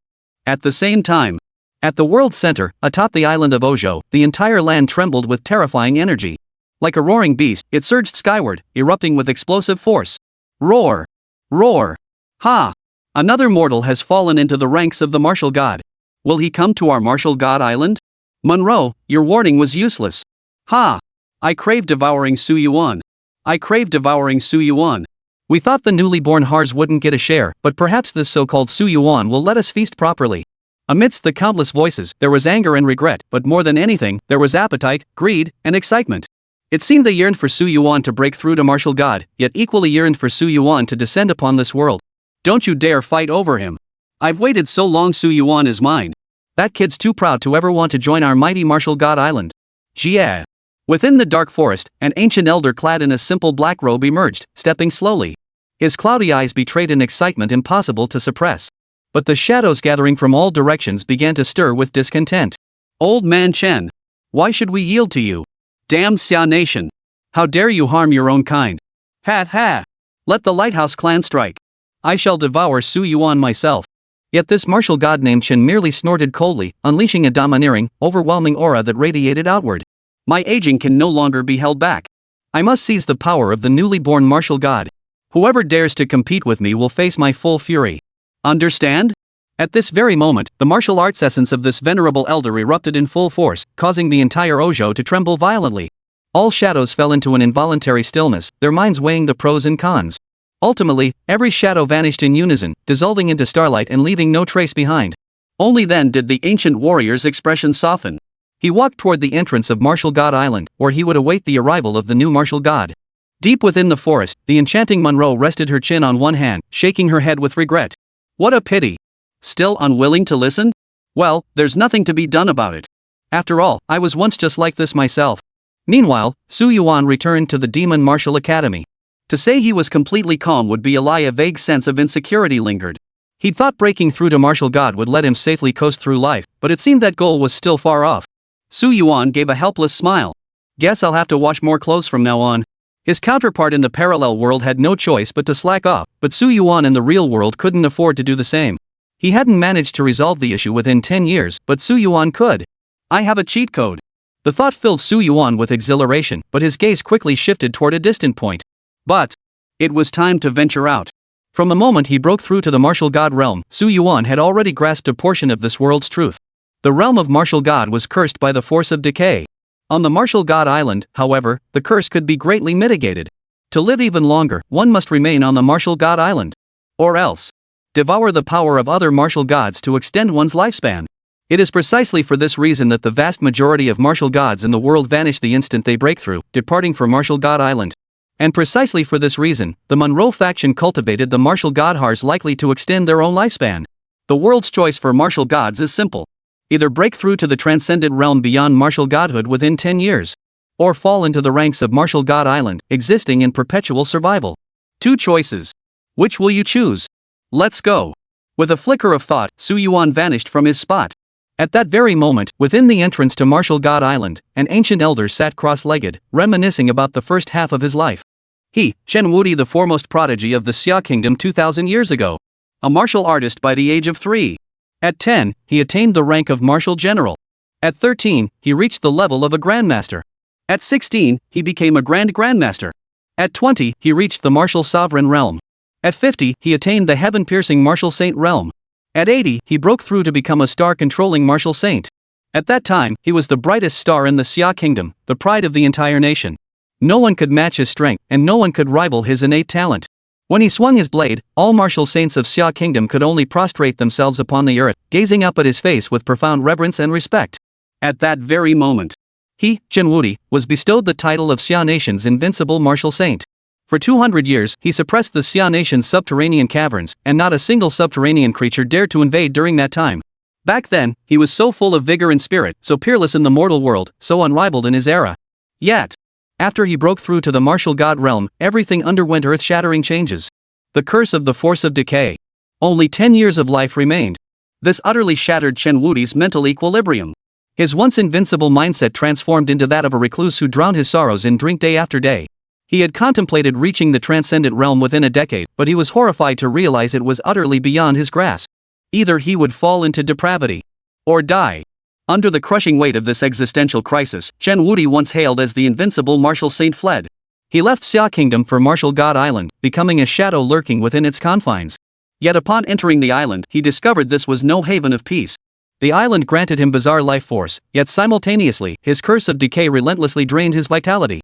At the same time, at the world's center, atop the island of Ojo, the entire land trembled with terrifying energy. Like a roaring beast, it surged skyward, erupting with explosive force. Roar! Roar! Ha! Another mortal has fallen into the ranks of the martial god. Will he come to our martial god island? Monroe, your warning was useless. Ha! I crave devouring Su Yuan. I crave devouring Su Yuan. We thought the newly born Hars wouldn't get a share, but perhaps this so-called Su Yuan will let us feast properly. Amidst the countless voices, there was anger and regret, but more than anything, there was appetite, greed, and excitement. It seemed they yearned for Su Yuan to break through to martial god, yet equally yearned for Su Yuan to descend upon this world. Don't you dare fight over him. I've waited so long. Su Yuan is mine. That kid's too proud to ever want to join our mighty martial god island. Jia. Within the dark forest, an ancient elder clad in a simple black robe emerged, stepping slowly. His cloudy eyes betrayed an excitement impossible to suppress. But the shadows gathering from all directions began to stir with discontent. Old man Chen. Why should we yield to you? Damn Xia Nation. How dare you harm your own kind? Ha ha. Let the Lighthouse clan strike. I shall devour Su Yuan myself. Yet this martial god named Chen merely snorted coldly, unleashing a domineering, overwhelming aura that radiated outward. My aging can no longer be held back. I must seize the power of the newly born martial god. Whoever dares to compete with me will face my full fury. Understand? At this very moment, the martial arts essence of this venerable elder erupted in full force, causing the entire Ojo to tremble violently. All shadows fell into an involuntary stillness, their minds weighing the pros and cons. Ultimately, every shadow vanished in unison, dissolving into starlight and leaving no trace behind. Only then did the ancient warrior's expression soften. He walked toward the entrance of Martial God Island, where he would await the arrival of the new martial god. Deep within the forest, the enchanting Monroe rested her chin on one hand, shaking her head with regret. What a pity. Still unwilling to listen? Well, there's nothing to be done about it. After all, I was once just like this myself. Meanwhile, Su Yuan returned to the Demon Martial Academy. To say he was completely calm would be a lie. A vague sense of insecurity lingered. He'd thought breaking through to martial god would let him safely coast through life, but it seemed that goal was still far off. Su Yuan gave a helpless smile. Guess I'll have to wash more clothes from now on. His counterpart in the parallel world had no choice but to slack off, but Su Yuan in the real world couldn't afford to do the same. He hadn't managed to resolve the issue within 10 years, but Su Yuan could. I have a cheat code. The thought filled Su Yuan with exhilaration, but his gaze quickly shifted toward a distant point. But it was time to venture out. From the moment he broke through to the martial god realm, Su Yuan had already grasped a portion of this world's truth. The realm of martial god was cursed by the force of decay. On the martial god island, however, the curse could be greatly mitigated. To live even longer, one must remain on the martial god island. Or else devour the power of other martial gods to extend one's lifespan. It is precisely for this reason that the vast majority of martial gods in the world vanish the instant they break through, departing for martial god island. And precisely for this reason, the Monroe faction cultivated the martial god Hars likely to extend their own lifespan. The world's choice for martial gods is simple. Either break through to the transcendent realm beyond martial godhood within 10 years. Or fall into the ranks of martial god island, existing in perpetual survival. Two choices. Which will you choose? Let's go. With a flicker of thought, Su Yuan vanished from his spot. At that very moment, within the entrance to Martial God Island, an ancient elder sat cross-legged, reminiscing about the first half of his life. He, Chen Wudi, the foremost prodigy of the Xia Kingdom 2,000 years ago. A martial artist by the age of 3. At 10, he attained the rank of martial general. At 13, he reached the level of a grandmaster. At 16, he became a grand grandmaster. At 20, he reached the martial sovereign realm. At 50, he attained the heaven-piercing martial saint realm. At 80, he broke through to become a star-controlling martial saint. At that time, he was the brightest star in the Xia Kingdom, the pride of the entire nation. No one could match his strength, and no one could rival his innate talent. When he swung his blade, all martial saints of Xia Kingdom could only prostrate themselves upon the earth, gazing up at his face with profound reverence and respect. At that very moment, he, Chen Wudi, was bestowed the title of Xia Nation's invincible martial saint. For 200 years, he suppressed the Xia Nation's subterranean caverns, and not a single subterranean creature dared to invade during that time. Back then, he was so full of vigor and spirit, so peerless in the mortal world, so unrivaled in his era. Yet, after he broke through to the martial god realm, everything underwent earth-shattering changes. The curse of the force of decay. Only 10 years of life remained. This utterly shattered Chen Wudi's mental equilibrium. His once invincible mindset transformed into that of a recluse who drowned his sorrows in drink day after day. He had contemplated reaching the transcendent realm within a decade, but he was horrified to realize it was utterly beyond his grasp. Either he would fall into depravity or die. Under the crushing weight of this existential crisis, Chen Wudi, once hailed as the invincible martial saint, fled. He left Xia Kingdom for Martial God Island, becoming a shadow lurking within its confines. Yet upon entering the island, he discovered this was no haven of peace. The island granted him bizarre life force, yet simultaneously, his curse of decay relentlessly drained his vitality.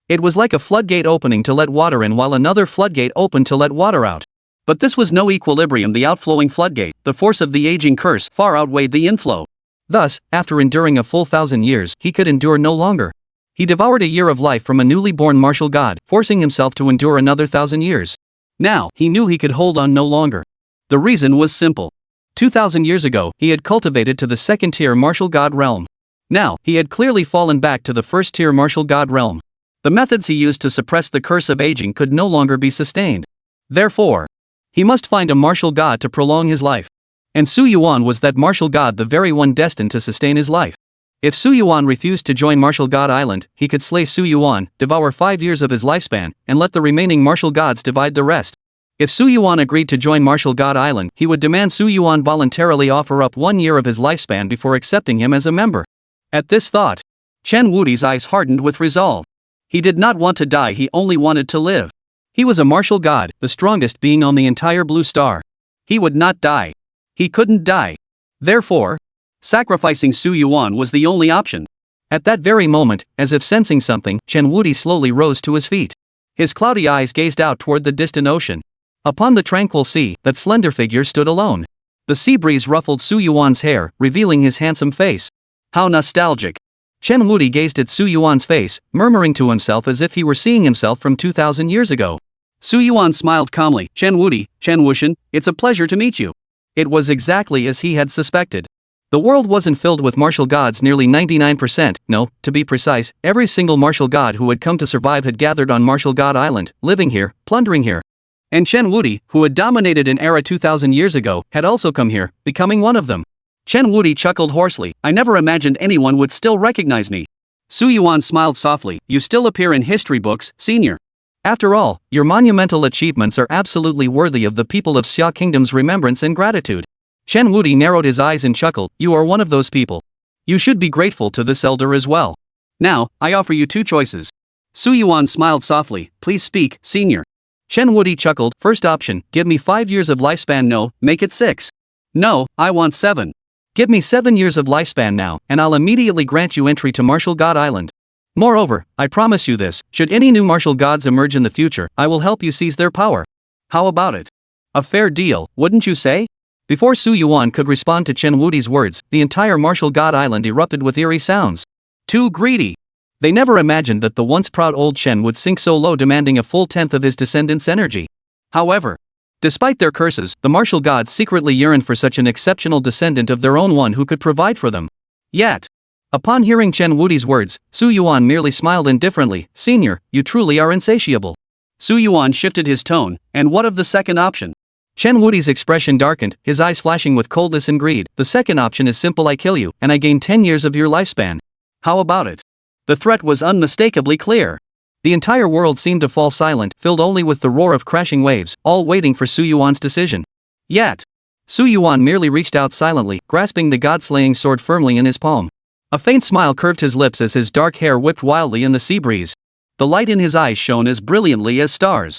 It was like a floodgate opening to let water in while another floodgate opened to let water out. But this was no equilibrium. The outflowing floodgate, the force of the aging curse, far outweighed the inflow. Thus, after enduring a full 1,000 years, he could endure no longer. He devoured a year of life from a newly born martial god, forcing himself to endure another 1,000 years. Now, he knew he could hold on no longer. The reason was simple. 2,000 years ago, he had cultivated to the second-tier martial god realm. Now, he had clearly fallen back to the first-tier martial god realm. The methods he used to suppress the curse of aging could no longer be sustained. Therefore, he must find a martial god to prolong his life. And Su Yuan was that martial god, the very one destined to sustain his life. If Su Yuan refused to join Martial God Island, he could slay Su Yuan, devour 5 years of his lifespan, and let the remaining martial gods divide the rest. If Su Yuan agreed to join Martial God Island, he would demand Su Yuan voluntarily offer up 1 year of his lifespan before accepting him as a member. At this thought, Chen Wudi's eyes hardened with resolve. He did not want to die, he only wanted to live. He was a martial god, the strongest being on the entire blue star. He would not die. He couldn't die. Therefore, sacrificing Su Yuan was the only option. At that very moment, as if sensing something, Chen Wudi slowly rose to his feet. His cloudy eyes gazed out toward the distant ocean. Upon the tranquil sea, that slender figure stood alone. The sea breeze ruffled Su Yuan's hair, revealing his handsome face. How nostalgic. Chen Wudi gazed at Su Yuan's face, murmuring to himself as if he were seeing himself from 2,000 years ago. Su Yuan smiled calmly. Chen Wudi, Chen Wuxian, it's a pleasure to meet you. It was exactly as he had suspected. The world wasn't filled with martial gods. Nearly 99%, no, to be precise, every single martial god who had come to survive had gathered on Martial God Island, living here, plundering here. And Chen Wudi, who had dominated an era 2,000 years ago, had also come here, becoming one of them. Chen Wudi chuckled hoarsely. I never imagined anyone would still recognize me. Su Yuan smiled softly. You still appear in history books, senior. After all, your monumental achievements are absolutely worthy of the people of Xia Kingdom's remembrance and gratitude. Chen Wudi narrowed his eyes and chuckled. You are one of those people. You should be grateful to this elder as well. Now, I offer you 2 choices. Su Yuan smiled softly. Please speak, senior. Chen Wudi chuckled. First option, give me 5 years of lifespan. No, make it 6. No, I want 7. Give me 7 years of lifespan now, and I'll immediately grant you entry to Martial God Island. Moreover, I promise you this, should any new martial gods emerge in the future, I will help you seize their power. How about it? A fair deal, wouldn't you say? Before Su Yuan could respond to Chen Wudi's words, the entire Martial God Island erupted with eerie sounds. Too greedy. They never imagined that the once proud old Chen would sink so low, demanding a full tenth of his descendants' energy. However, despite their curses, the martial gods secretly yearned for such an exceptional descendant of their own, one who could provide for them. Yet, upon hearing Chen Wudi's words, Su Yuan merely smiled indifferently. Senior, you truly are insatiable. Su Yuan shifted his tone. And what of the second option? Chen Wudi's expression darkened, his eyes flashing with coldness and greed. The second option is simple. I kill you, and I gain 10 years of your lifespan. How about it? The threat was unmistakably clear. The entire world seemed to fall silent, filled only with the roar of crashing waves, all waiting for Su Yuan's decision. Yet, Su Yuan merely reached out silently, grasping the god-slaying sword firmly in his palm. A faint smile curved his lips as his dark hair whipped wildly in the sea breeze. The light in his eyes shone as brilliantly as stars.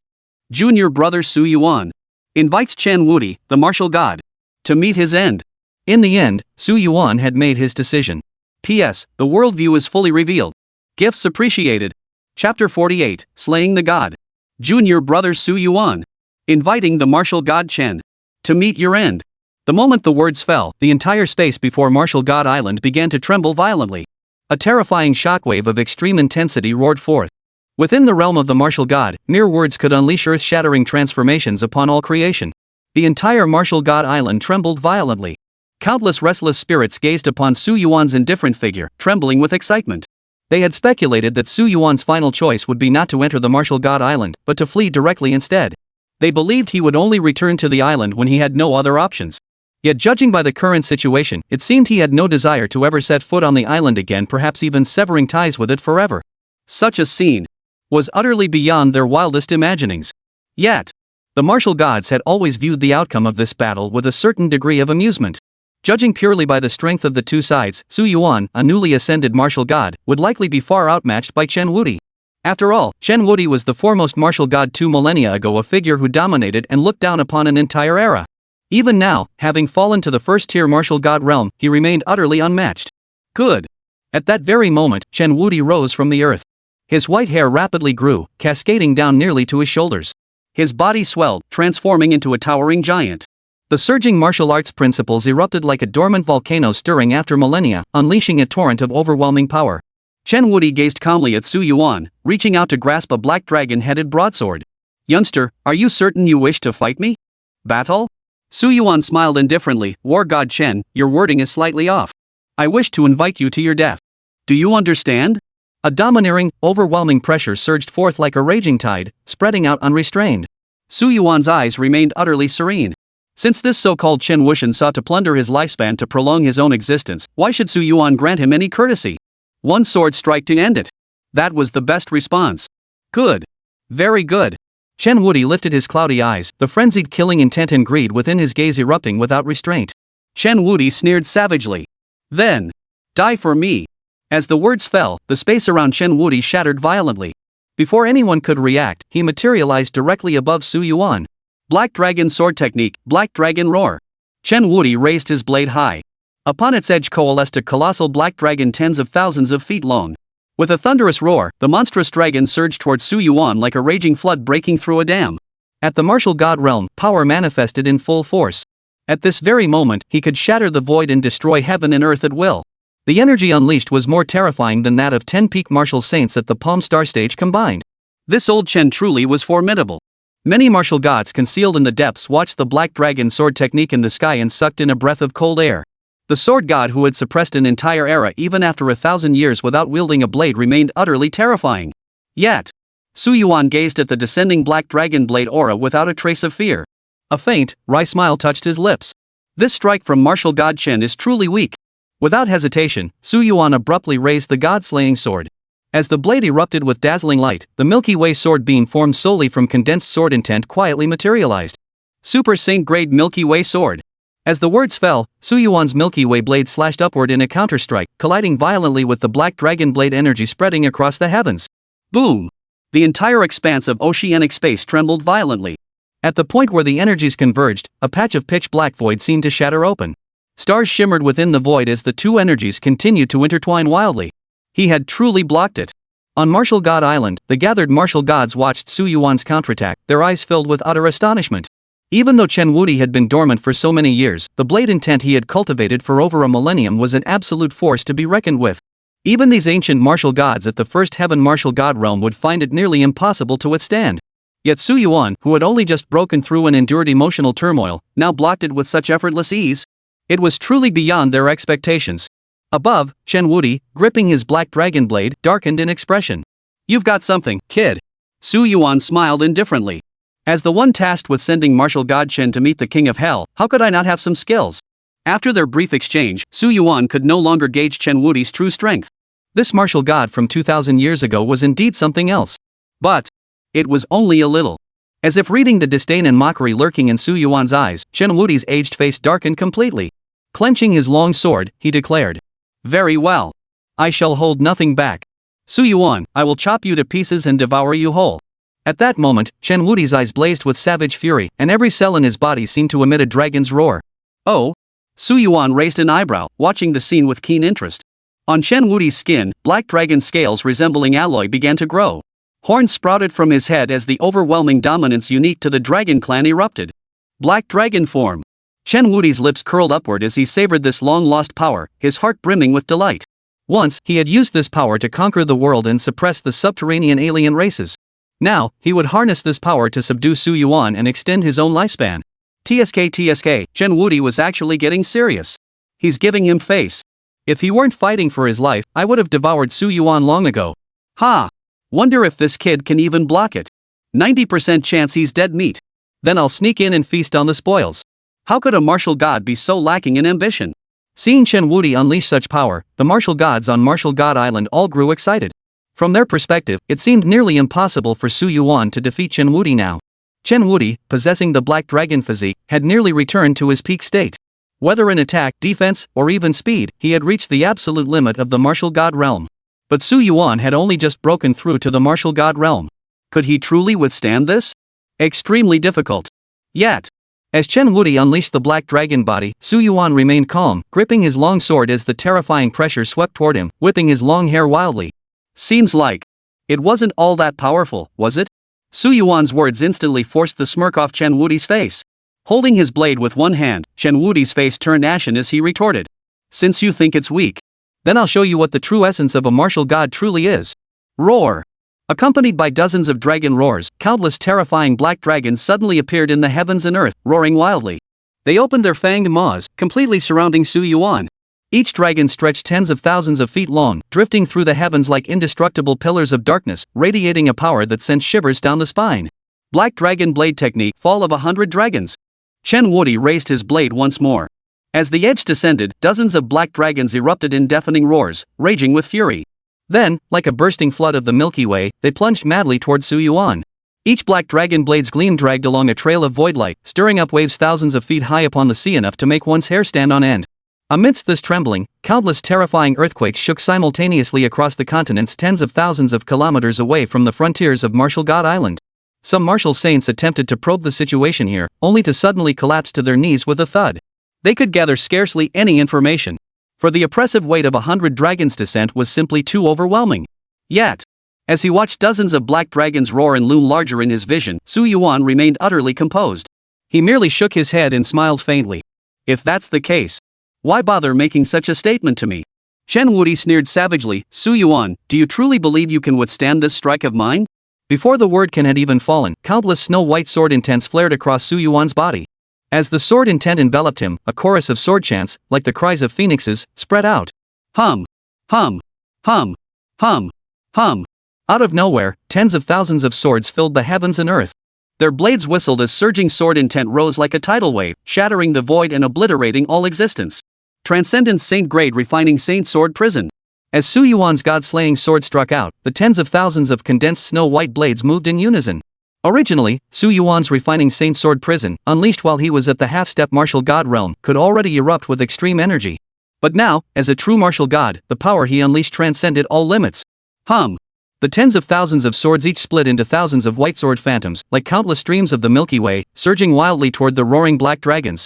Junior brother Su Yuan invites Chen Wudi, the martial god, to meet his end. In the end, Su Yuan had made his decision. P.S. The worldview is fully revealed. Gifts appreciated. Chapter 48, Slaying the God. Junior brother Su Yuan inviting the martial god Chen to meet your end. The moment the words fell, the entire space before Martial God Island began to tremble violently. A terrifying shockwave of extreme intensity roared forth. Within the realm of the martial god, mere words could unleash earth-shattering transformations upon all creation. The entire Martial God Island trembled violently. Countless restless spirits gazed upon Su Yuan's indifferent figure, trembling with excitement. They had speculated that Su Yuan's final choice would be not to enter the Martial God Island, but to flee directly instead. They believed he would only return to the island when he had no other options. Yet judging by the current situation, it seemed he had no desire to ever set foot on the island again, perhaps even severing ties with it forever. Such a scene was utterly beyond their wildest imaginings. Yet, the martial gods had always viewed the outcome of this battle with a certain degree of amusement. Judging purely by the strength of the two sides, Su Yuan, a newly ascended martial god, would likely be far outmatched by Chen Wuti. After all, Chen Wuti was the foremost martial god 2 millennia ago, a figure who dominated and looked down upon an entire era. Even now, having fallen to the first-tier martial god realm, he remained utterly unmatched. Good. At that very moment, Chen Wuti rose from the earth. His white hair rapidly grew, cascading down nearly to his shoulders. His body swelled, transforming into a towering giant. The surging martial arts principles erupted like a dormant volcano stirring after millennia, unleashing a torrent of overwhelming power. Chen Wuti gazed calmly at Su Yuan, reaching out to grasp a black dragon-headed broadsword. "Youngster, are you certain you wish to fight me? Battle?" Su Yuan smiled indifferently. "War God Chen, your wording is slightly off. I wish to invite you to your death. Do you understand?" A domineering, overwhelming pressure surged forth like a raging tide, spreading out unrestrained. Su Yuan's eyes remained utterly serene. Since this so-called Chen Wuxian sought to plunder his lifespan to prolong his own existence, why should Su Yuan grant him any courtesy? One sword strike to end it. That was the best response. Good. Very good. Chen Wuti lifted his cloudy eyes, the frenzied killing intent and greed within his gaze erupting without restraint. Chen Wuti sneered savagely. "Then, die for me." As the words fell, the space around Chen Wuti shattered violently. Before anyone could react, he materialized directly above Su Yuan. Black Dragon Sword Technique, Black Dragon Roar. Chen Wuti raised his blade high. Upon its edge coalesced a colossal black dragon tens of thousands of feet long. With a thunderous roar, the monstrous dragon surged towards Su Yuan like a raging flood breaking through a dam. At the martial god realm, power manifested in full force. At this very moment, he could shatter the void and destroy heaven and earth at will. The energy unleashed was more terrifying than that of 10 peak martial saints at the Palm Star stage combined. This old Chen truly was formidable. Many martial gods concealed in the depths watched the black dragon sword technique in the sky and sucked in a breath of cold air. The sword god who had suppressed an entire era even after 1,000 years without wielding a blade remained utterly terrifying. Yet, Su Yuan gazed at the descending black dragon blade aura without a trace of fear. A faint, wry smile touched his lips. This strike from martial god Chen is truly weak. Without hesitation, Su Yuan abruptly raised the god-slaying sword. As the blade erupted with dazzling light, the Milky Way sword being formed solely from condensed sword intent quietly materialized. Super Saint Grade Milky Way Sword. As the words fell, Su Yuan's Milky Way blade slashed upward in a counterstrike, colliding violently with the black dragon blade energy spreading across the heavens. Boom! The entire expanse of oceanic space trembled violently. At the point where the energies converged, a patch of pitch-black void seemed to shatter open. Stars shimmered within the void as the two energies continued to intertwine wildly. He had truly blocked it. On Martial God Island, the gathered martial gods watched Su Yuan's counterattack, their eyes filled with utter astonishment. Even though Chen Wuti had been dormant for so many years, the blade intent he had cultivated for over a millennium was an absolute force to be reckoned with. Even these ancient martial gods at the first heaven martial god realm would find it nearly impossible to withstand. Yet Su Yuan, who had only just broken through and endured emotional turmoil, now blocked it with such effortless ease. It was truly beyond their expectations. Above, Chen Wuti, gripping his black dragon blade, darkened in expression. "You've got something, kid." Su Yuan smiled indifferently. As the one tasked with sending martial god Chen to meet the king of hell, how could I not have some skills? After their brief exchange, Su Yuan could no longer gauge Chen Wuti's true strength. This martial god from 2,000 years ago was indeed something else. But it was only a little. As if reading the disdain and mockery lurking in Su Yuan's eyes, Chen Wuti's aged face darkened completely. Clenching his long sword, he declared, "Very well. I shall hold nothing back. Su Yuan, I will chop you to pieces and devour you whole." At that moment, Chen Wuti's eyes blazed with savage fury, and every cell in his body seemed to emit a dragon's roar. "Oh?" Su Yuan raised an eyebrow, watching the scene with keen interest. On Chen Wuti's skin, black dragon scales resembling alloy began to grow. Horns sprouted from his head as the overwhelming dominance unique to the dragon clan erupted. Black dragon form. Chen Wuti's lips curled upward as he savored this long-lost power, his heart brimming with delight. Once, he had used this power to conquer the world and suppress the subterranean alien races. Now, he would harness this power to subdue Su Yuan and extend his own lifespan. TSK, Chen Wuti was actually getting serious. He's giving him face. If he weren't fighting for his life, I would have devoured Su Yuan long ago. Ha! Wonder if this kid can even block it. 90% chance he's dead meat. Then I'll sneak in and feast on the spoils. How could a martial god be so lacking in ambition? Seeing Chen Wuti unleash such power, the martial gods on Martial God Island all grew excited. From their perspective, it seemed nearly impossible for Su Yuan to defeat Chen Wuti now. Chen Wuti, possessing the Black Dragon physique, had nearly returned to his peak state. Whether in attack, defense, or even speed, he had reached the absolute limit of the martial god realm. But Su Yuan had only just broken through to the martial god realm. Could he truly withstand this? Extremely difficult. Yet, as Chen Wuti unleashed the Black Dragon body, Su Yuan remained calm, gripping his long sword as the terrifying pressure swept toward him, whipping his long hair wildly. Seems like it wasn't all that powerful, was it? Su Yuan's words instantly forced the smirk off Chen Wuti's face. Holding his blade with one hand, Chen Wuti's face turned ashen as he retorted. Since you think it's weak, then I'll show you what the true essence of a martial god truly is. Roar! Accompanied by dozens of dragon roars, countless terrifying black dragons suddenly appeared in the heavens and earth, roaring wildly. They opened their fanged maws, completely surrounding Su Yuan. Each dragon stretched tens of thousands of feet long, drifting through the heavens like indestructible pillars of darkness, radiating a power that sent shivers down the spine. Black Dragon Blade Technique, Fall of 100 Dragons. Chen Wuti raised his blade once more. As the edge descended, dozens of black dragons erupted in deafening roars, raging with fury. Then, like a bursting flood of the Milky Way, they plunged madly toward Su Yuan. Each black dragon blade's gleam dragged along a trail of void light, stirring up waves thousands of feet high upon the sea enough to make one's hair stand on end. Amidst this trembling, countless terrifying earthquakes shook simultaneously across the continents tens of thousands of kilometers away from the frontiers of Martial God Island. Some martial saints attempted to probe the situation here, only to suddenly collapse to their knees with a thud. They could gather scarcely any information. For the oppressive weight of 100 dragons' descent was simply too overwhelming. Yet, as he watched dozens of black dragons roar and loom larger in his vision, Su Yuan remained utterly composed. He merely shook his head and smiled faintly. If that's the case, why bother making such a statement to me? Chen Wuti sneered savagely. Su Yuan, do you truly believe you can withstand this strike of mine? Before the wordkin had even fallen, countless snow-white sword intents flared across Su Yuan's body. As the sword intent enveloped him, a chorus of sword chants, like the cries of phoenixes, spread out. Hum. Hum. Hum. Hum. Hum. Out of nowhere, tens of thousands of swords filled the heavens and earth. Their blades whistled as surging sword intent rose like a tidal wave, shattering the void and obliterating all existence. Transcendent Saint Grade Refining Saint Sword Prison. As Su Yuan's god-slaying sword struck out, the tens of thousands of condensed snow-white blades moved in unison. Originally, Su Yuan's Refining Saint Sword Prison, unleashed while he was at the half-step martial god realm, could already erupt with extreme energy. But now, as a true martial god, the power he unleashed transcended all limits. Hum. The tens of thousands of swords each split into thousands of white sword phantoms, like countless streams of the Milky Way, surging wildly toward the roaring black dragons.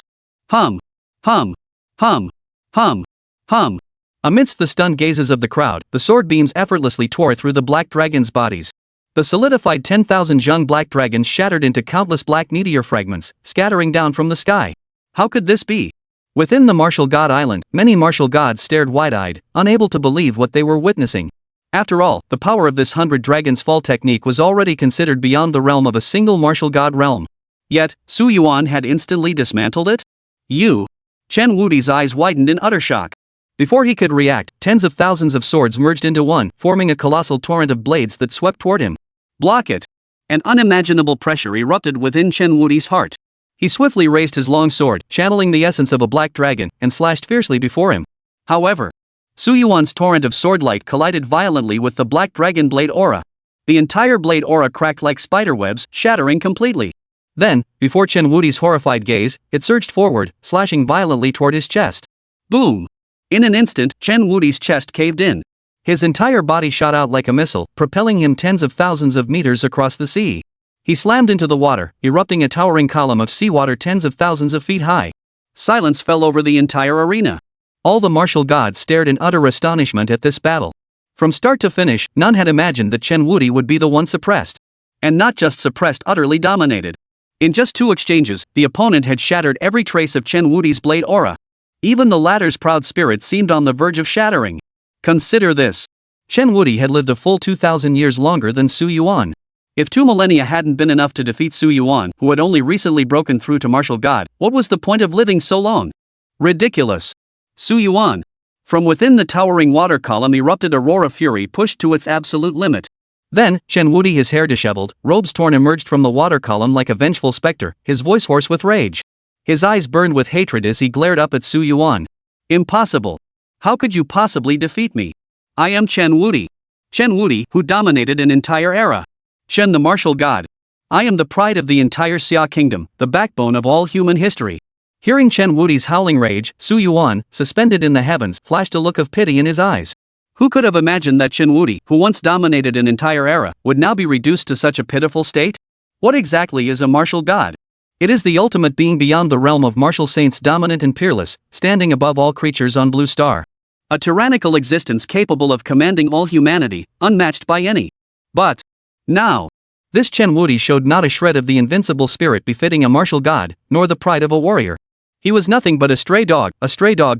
Hum. Hum. Hum. Hum. Hum. Amidst the stunned gazes of the crowd, the sword beams effortlessly tore through the black dragons' bodies. The solidified 10,000 young black dragons shattered into countless black meteor fragments, scattering down from the sky. How could this be? Within the Martial God Island, many martial gods stared wide-eyed, unable to believe what they were witnessing. After all, the power of this 100 Dragons Fall technique was already considered beyond the realm of a single martial god realm. Yet, Su Yuan had instantly dismantled it? Chen Wuti's eyes widened in utter shock. Before he could react, tens of thousands of swords merged into one, forming a colossal torrent of blades that swept toward him. Block it! An unimaginable pressure erupted within Chen Wuti's heart. He swiftly raised his long sword, channeling the essence of a black dragon, and slashed fiercely before him. However, Su Yuan's torrent of sword light collided violently with the black dragon blade aura. The entire blade aura cracked like spiderwebs, shattering completely. Then, before Chen Wuti's horrified gaze, it surged forward, slashing violently toward his chest. Boom! In an instant, Chen Wuti's chest caved in. His entire body shot out like a missile, propelling him tens of thousands of meters across the sea. He slammed into the water, erupting a towering column of seawater tens of thousands of feet high. Silence fell over the entire arena. All the martial gods stared in utter astonishment at this battle. From start to finish, none had imagined that Chen Wuti would be the one suppressed. And not just suppressed, utterly dominated. In just 2 exchanges, the opponent had shattered every trace of Chen Wuti's blade aura. Even the latter's proud spirit seemed on the verge of shattering. Consider this. Chen Wuti had lived a full 2,000 years longer than Su Yuan. If 2 millennia hadn't been enough to defeat Su Yuan, who had only recently broken through to martial god, what was the point of living so long? Ridiculous. Su Yuan. From within the towering water column erupted a roar of fury pushed to its absolute limit. Then, Chen Wuti, his hair disheveled, robes torn, emerged from the water column like a vengeful specter, his voice hoarse with rage. His eyes burned with hatred as he glared up at Su Yuan. Impossible. How could you possibly defeat me? I am Chen Wuti. Chen Wuti, who dominated an entire era. Chen the martial god. I am the pride of the entire Xia kingdom, the backbone of all human history. Hearing Chen Wuti's howling rage, Su Yuan, suspended in the heavens, flashed a look of pity in his eyes. Who could have imagined that Chen Wuti, who once dominated an entire era, would now be reduced to such a pitiful state? What exactly is a martial god? It is the ultimate being beyond the realm of martial saints, dominant and peerless, standing above all creatures on Blue Star. A tyrannical existence capable of commanding all humanity, unmatched by any. But now, this Chen Wuti showed not a shred of the invincible spirit befitting a martial god, nor the pride of a warrior. He was nothing but a stray dog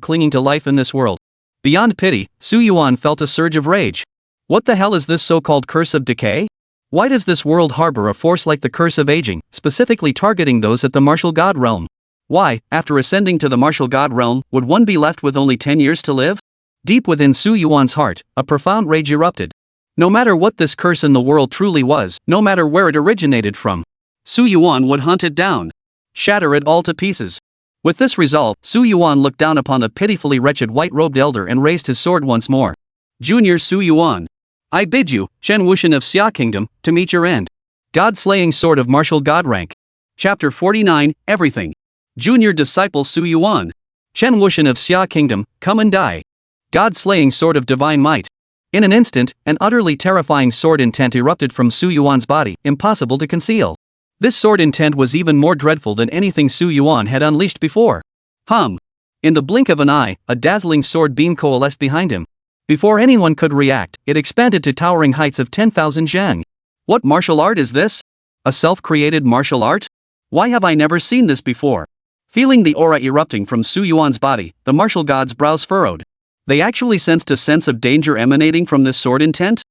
clinging to life in this world. Beyond pity, Su Yuan felt a surge of rage. What the hell is this so-called curse of decay? Why does this world harbor a force like the curse of aging, specifically targeting those at the martial god realm? Why, after ascending to the martial god realm, would one be left with only 10 years to live? Deep within Su Yuan's heart, a profound rage erupted. No matter what this curse in the world truly was, no matter where it originated from, Su Yuan would hunt it down, shatter it all to pieces. With this resolve, Su Yuan looked down upon the pitifully wretched white-robed elder and raised his sword once more. Junior Su Yuan. I bid you, Chen Wuxian of Xia Kingdom, to meet your end. God-slaying sword of martial god rank. Chapter 49, Everything. Junior disciple Su Yuan. Chen Wuxian of Xia Kingdom, come and die. God-slaying sword of divine might. In an instant, an utterly terrifying sword intent erupted from Su Yuan's body, impossible to conceal. This sword intent was even more dreadful than anything Su Yuan had unleashed before. In the blink of an eye, a dazzling sword beam coalesced behind him. Before anyone could react, it expanded to towering heights of 10,000 zhang. What martial art is this? A self-created martial art? Why have I never seen this before? Feeling the aura erupting from Su Yuan's body, the martial god's brows furrowed. They actually sensed a sense of danger emanating from this sword intent?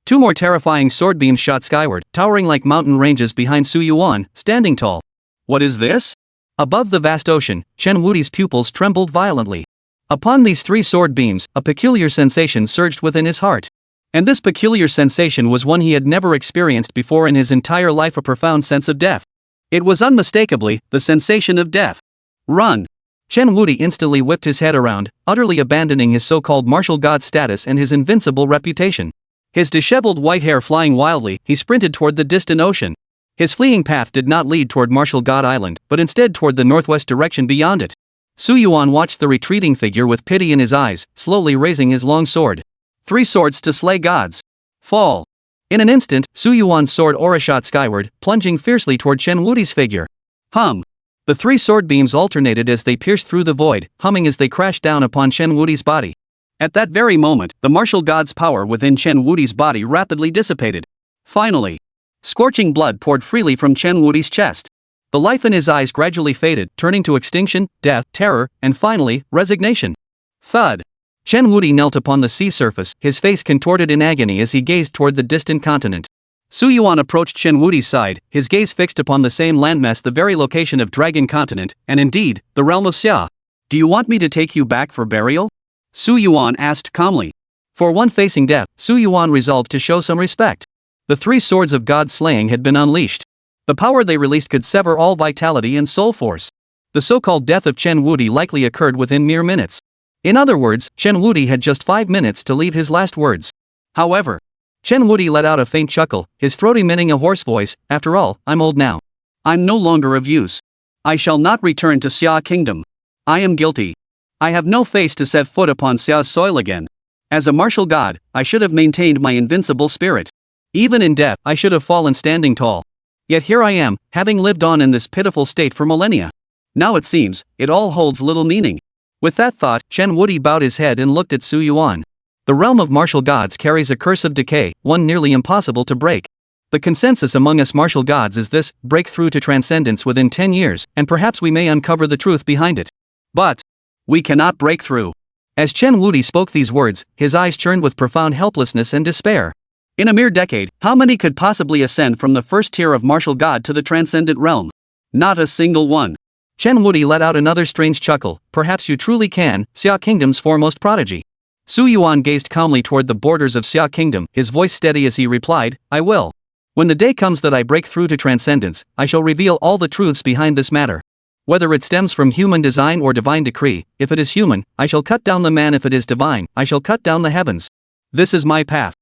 Two more terrifying sword beams shot skyward, towering like mountain ranges behind Su Yuan, standing tall. What is this? Above the vast ocean, Chen Wuti's pupils trembled violently. Upon these three sword beams, a peculiar sensation surged within his heart. And this peculiar sensation was one he had never experienced before in his entire life, a profound sense of death. It was unmistakably the sensation of death. Run! Chen Wuti instantly whipped his head around, utterly abandoning his so-called martial god status and his invincible reputation. His disheveled white hair flying wildly, he sprinted toward the distant ocean. His fleeing path did not lead toward Martial God Island, but instead toward the northwest direction beyond it. Su Yuan watched the retreating figure with pity in his eyes, slowly raising his long sword. 3 swords to slay gods. Fall. In an instant, Su Yuan's sword aura shot skyward, plunging fiercely toward Chen Wuti's figure. The 3 sword beams alternated as they pierced through the void, humming as they crashed down upon Chen Wuti's body. At that very moment, the martial god's power within Chen Wuti's body rapidly dissipated. Finally, scorching blood poured freely from Chen Wuti's chest. The life in his eyes gradually faded, turning to extinction, death, terror, and finally, resignation. Thud. Chen Wuti knelt upon the sea surface, his face contorted in agony as he gazed toward the distant continent. Su Yuan approached Chen Wuti's side, his gaze fixed upon the same landmass, the very location of Dragon Continent, and indeed, the realm of Xia. Do you want me to take you back for burial? Su Yuan asked calmly. For one facing death, Su Yuan resolved to show some respect. The 3 swords of God slaying had been unleashed. The power they released could sever all vitality and soul force. The so-called death of Chen Wuti likely occurred within mere minutes. In other words, Chen Wuti had just 5 minutes to leave his last words. However, Chen Wuti let out a faint chuckle, his throat emitting a hoarse voice. After all, I'm old now. I'm no longer of use. I shall not return to Xia Kingdom. I am guilty. I have no face to set foot upon Xia's soil again. As a martial god, I should have maintained my invincible spirit. Even in death, I should have fallen standing tall. Yet here I am, having lived on in this pitiful state for millennia. Now it seems, it all holds little meaning. With that thought, Chen Wuti bowed his head and looked at Su Yuan. The realm of martial gods carries a curse of decay, one nearly impossible to break. The consensus among us martial gods is this: break through to transcendence within 10 years, and perhaps we may uncover the truth behind it. But we cannot break through. As Chen Wuti spoke these words, his eyes churned with profound helplessness and despair. In a mere decade, how many could possibly ascend from the first tier of martial god to the transcendent realm? Not a single one. Chen Wuti let out another strange chuckle. Perhaps you truly can, Xia Kingdom's foremost prodigy. Su Yuan gazed calmly toward the borders of Xia Kingdom, his voice steady as he replied, I will. When the day comes that I break through to transcendence, I shall reveal all the truths behind this matter. Whether it stems from human design or divine decree, if it is human, I shall cut down the man. If it is divine, I shall cut down the heavens. This is my path.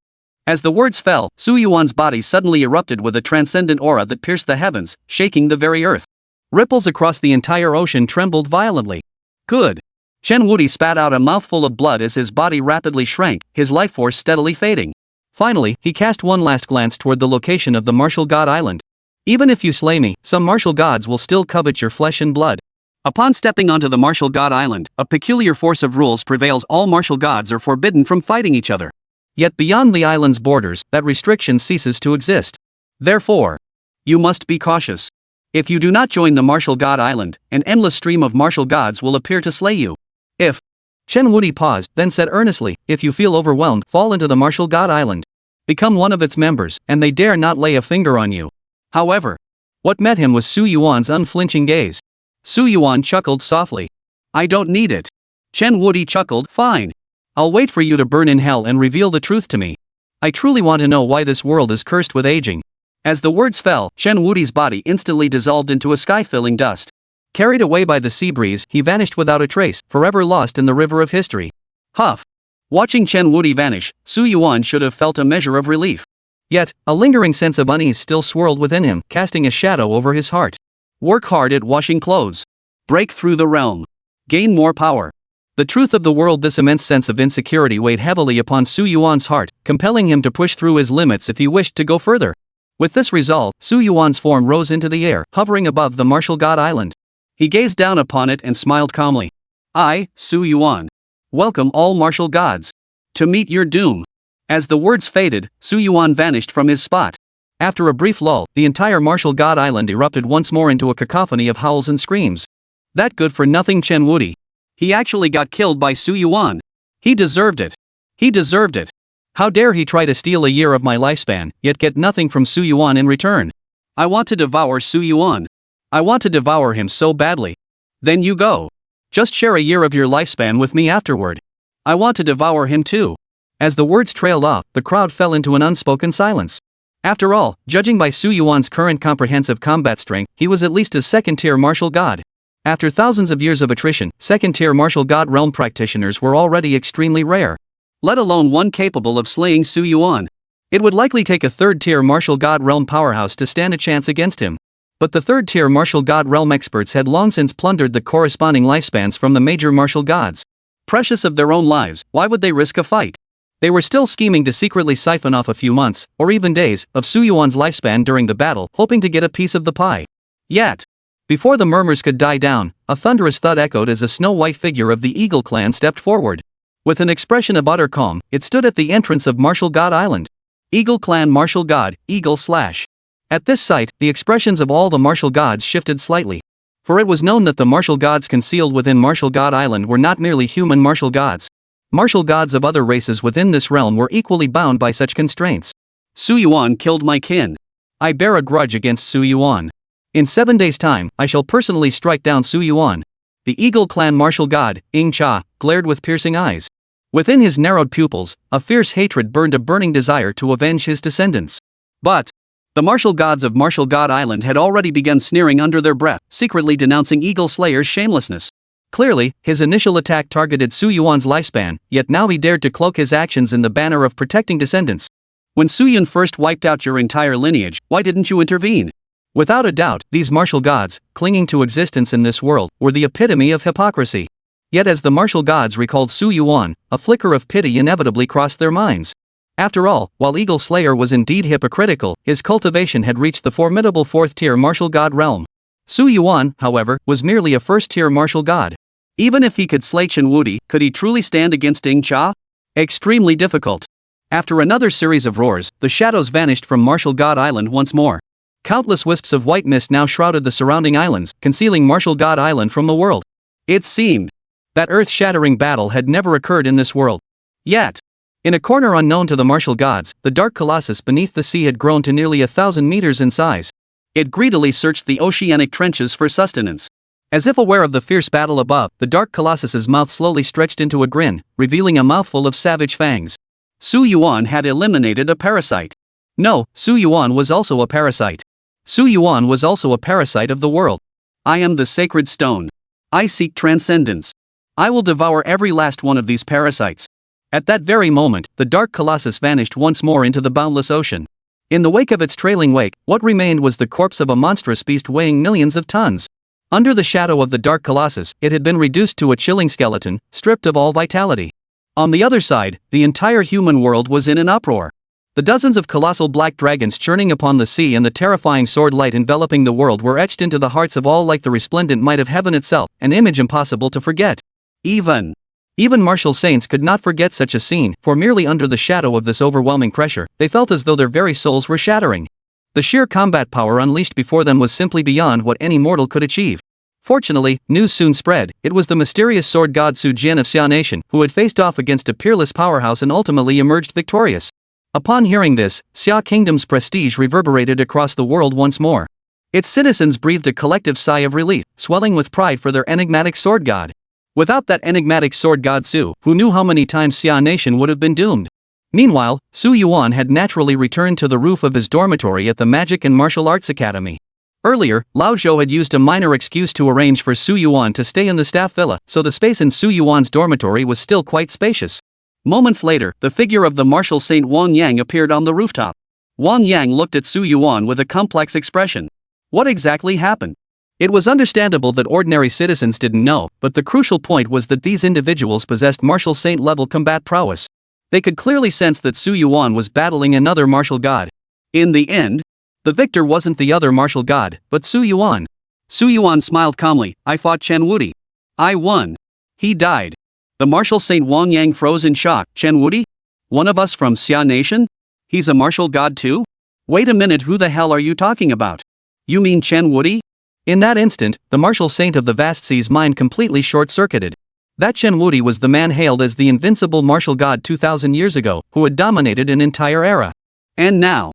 As the words fell, Su Yuan's body suddenly erupted with a transcendent aura that pierced the heavens, shaking the very earth. Ripples across the entire ocean trembled violently. Good. Chen Wuti spat out a mouthful of blood as his body rapidly shrank, his life force steadily fading. Finally, he cast one last glance toward the location of the martial god island. Even if you slay me, some martial gods will still covet your flesh and blood. Upon stepping onto the martial god island, a peculiar force of rules prevails. All martial gods are forbidden from fighting each other. Yet beyond the island's borders, that restriction ceases to exist. Therefore, you must be cautious. If you do not join the martial god island, an endless stream of martial gods will appear to slay you. If Chen Wuti paused, then said earnestly, if you feel overwhelmed, fall into the martial god island. Become one of its members, and they dare not lay a finger on you. However, what met him was Su Yuan's unflinching gaze. Su Yuan chuckled softly. I don't need it. Chen Wuti chuckled, fine. I'll wait for you to burn in hell and reveal the truth to me. I truly want to know why this world is cursed with aging. As the words fell, Chen Wuti's body instantly dissolved into a sky-filling dust. Carried away by the sea breeze, he vanished without a trace, forever lost in the river of history. Huff. Watching Chen Wuti vanish, Su Yuan should have felt a measure of relief. Yet, a lingering sense of unease still swirled within him, casting a shadow over his heart. Work hard at washing clothes. Break through the realm. Gain more power. The truth of the world. This immense sense of insecurity weighed heavily upon Su Yuan's heart, compelling him to push through his limits if he wished to go further. With this resolve, Su Yuan's form rose into the air, hovering above the martial god island. He gazed down upon it and smiled calmly. I, Su Yuan. Welcome all martial gods. To meet your doom. As the words faded, Su Yuan vanished from his spot. After a brief lull, the entire martial god island erupted once more into a cacophony of howls and screams. That good-for-nothing Chen Wuti. He actually got killed by Su Yuan. He deserved it. He deserved it. How dare he try to steal a year of my lifespan, yet get nothing from Su Yuan in return. I want to devour Su Yuan. I want to devour him so badly. Then you go. Just share a year of your lifespan with me afterward. I want to devour him too. As the words trailed off, the crowd fell into an unspoken silence. After all, judging by Su Yuan's current comprehensive combat strength, he was at least a second-tier martial god. After thousands of years of attrition, second-tier martial god realm practitioners were already extremely rare. Let alone one capable of slaying Su Yuan. It would likely take a third-tier martial god realm powerhouse to stand a chance against him. But the third-tier martial god realm experts had long since plundered the corresponding lifespans from the major martial gods. Precious of their own lives, why would they risk a fight? They were still scheming to secretly siphon off a few months, or even days, of Su Yuan's lifespan during the battle, hoping to get a piece of the pie. Yet, before the murmurs could die down, a thunderous thud echoed as a snow-white figure of the Eagle clan stepped forward. With an expression of utter calm, it stood at the entrance of Martial God Island. Eagle clan martial god, Eagle / At this sight, the expressions of all the martial gods shifted slightly. For it was known that the martial gods concealed within Martial God Island were not merely human martial gods. Martial gods of other races within this realm were equally bound by such constraints. Su Yuan killed my kin. I bear a grudge against Su Yuan. In 7 days' time, I shall personally strike down Su Yuan. The Eagle clan martial god, Ing Cha, glared with piercing eyes. Within his narrowed pupils, a fierce hatred burned a burning desire to avenge his descendants. But the martial gods of Martial God Island had already begun sneering under their breath, secretly denouncing Eagle Slayer's shamelessness. Clearly, his initial attack targeted Su Yuan's lifespan, yet now he dared to cloak his actions in the banner of protecting descendants. When Su Yuan first wiped out your entire lineage, why didn't you intervene? Without a doubt, these martial gods, clinging to existence in this world, were the epitome of hypocrisy. Yet as the martial gods recalled Su Yuan, a flicker of pity inevitably crossed their minds. After all, while Eagle Slayer was indeed hypocritical, his cultivation had reached the formidable 4th-tier martial god realm. Su Yuan, however, was merely a 1st-tier martial god. Even if he could slay Chen Wuti, could he truly stand against Ing Cha? Extremely difficult. After another series of roars, the shadows vanished from Martial God Island once more. Countless wisps of white mist now shrouded the surrounding islands, concealing Martial God Island from the world. It seemed that earth-shattering battle had never occurred in this world. Yet, in a corner unknown to the martial gods, the dark colossus beneath the sea had grown to nearly 1,000 meters in size. It greedily searched the oceanic trenches for sustenance. As if aware of the fierce battle above, the Dark Colossus's mouth slowly stretched into a grin, revealing a mouthful of savage fangs. Su Yuan had eliminated a parasite. No, Su Yuan was also a parasite. Su Yuan was also a parasite of the world. I am the sacred stone. I seek transcendence. I will devour every last one of these parasites. At that very moment, the Dark Colossus vanished once more into the boundless ocean. In the wake of its trailing wake, what remained was the corpse of a monstrous beast weighing millions of tons. Under the shadow of the Dark Colossus, it had been reduced to a chilling skeleton, stripped of all vitality. On the other side, the entire human world was in an uproar. The dozens of colossal black dragons churning upon the sea and the terrifying sword light enveloping the world were etched into the hearts of all like the resplendent might of heaven itself, an image impossible to forget. Even martial saints could not forget such a scene, for merely under the shadow of this overwhelming pressure, they felt as though their very souls were shattering. The sheer combat power unleashed before them was simply beyond what any mortal could achieve. Fortunately, news soon spread. It was the mysterious sword god Su Jian of Xia Nation, who had faced off against a peerless powerhouse and ultimately emerged victorious. Upon hearing this, Xia Kingdom's prestige reverberated across the world once more. Its citizens breathed a collective sigh of relief, swelling with pride for their enigmatic sword god. Without that enigmatic sword god Su, who knew how many times Xia Nation would have been doomed? Meanwhile, Su Yuan had naturally returned to the roof of his dormitory at the Magic and Martial Arts Academy. Earlier, Lao Zhou had used a minor excuse to arrange for Su Yuan to stay in the staff villa, so the space in Su Yuan's dormitory was still quite spacious. Moments later, the figure of the martial saint Wang Yang appeared on the rooftop. Wang Yang looked at Su Yuan with a complex expression. What exactly happened? It was understandable that ordinary citizens didn't know, but the crucial point was that these individuals possessed martial saint-level combat prowess. They could clearly sense that Su Yuan was battling another martial god. In the end, the victor wasn't the other martial god, but Su Yuan. Su Yuan smiled calmly. I fought Chen Wudi. I won. He died. The martial saint Wang Yang froze in shock. Chen Wudi? One of us from Xia Nation? He's a martial god too? Wait a minute, who the hell are you talking about? You mean Chen Wudi? In that instant, the martial saint of the vast sea's mind completely short-circuited. That Chen Wudi was the man hailed as the invincible martial god 2,000 years ago, who had dominated an entire era. And now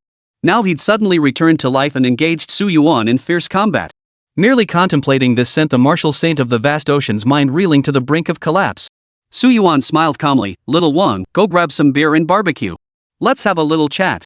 he'd suddenly returned to life and engaged Su Yuan in fierce combat. Merely contemplating this sent the martial saint of the vast ocean's mind reeling to the brink of collapse. Su Yuan smiled calmly. Little Wang, go grab some beer and barbecue. Let's have a little chat.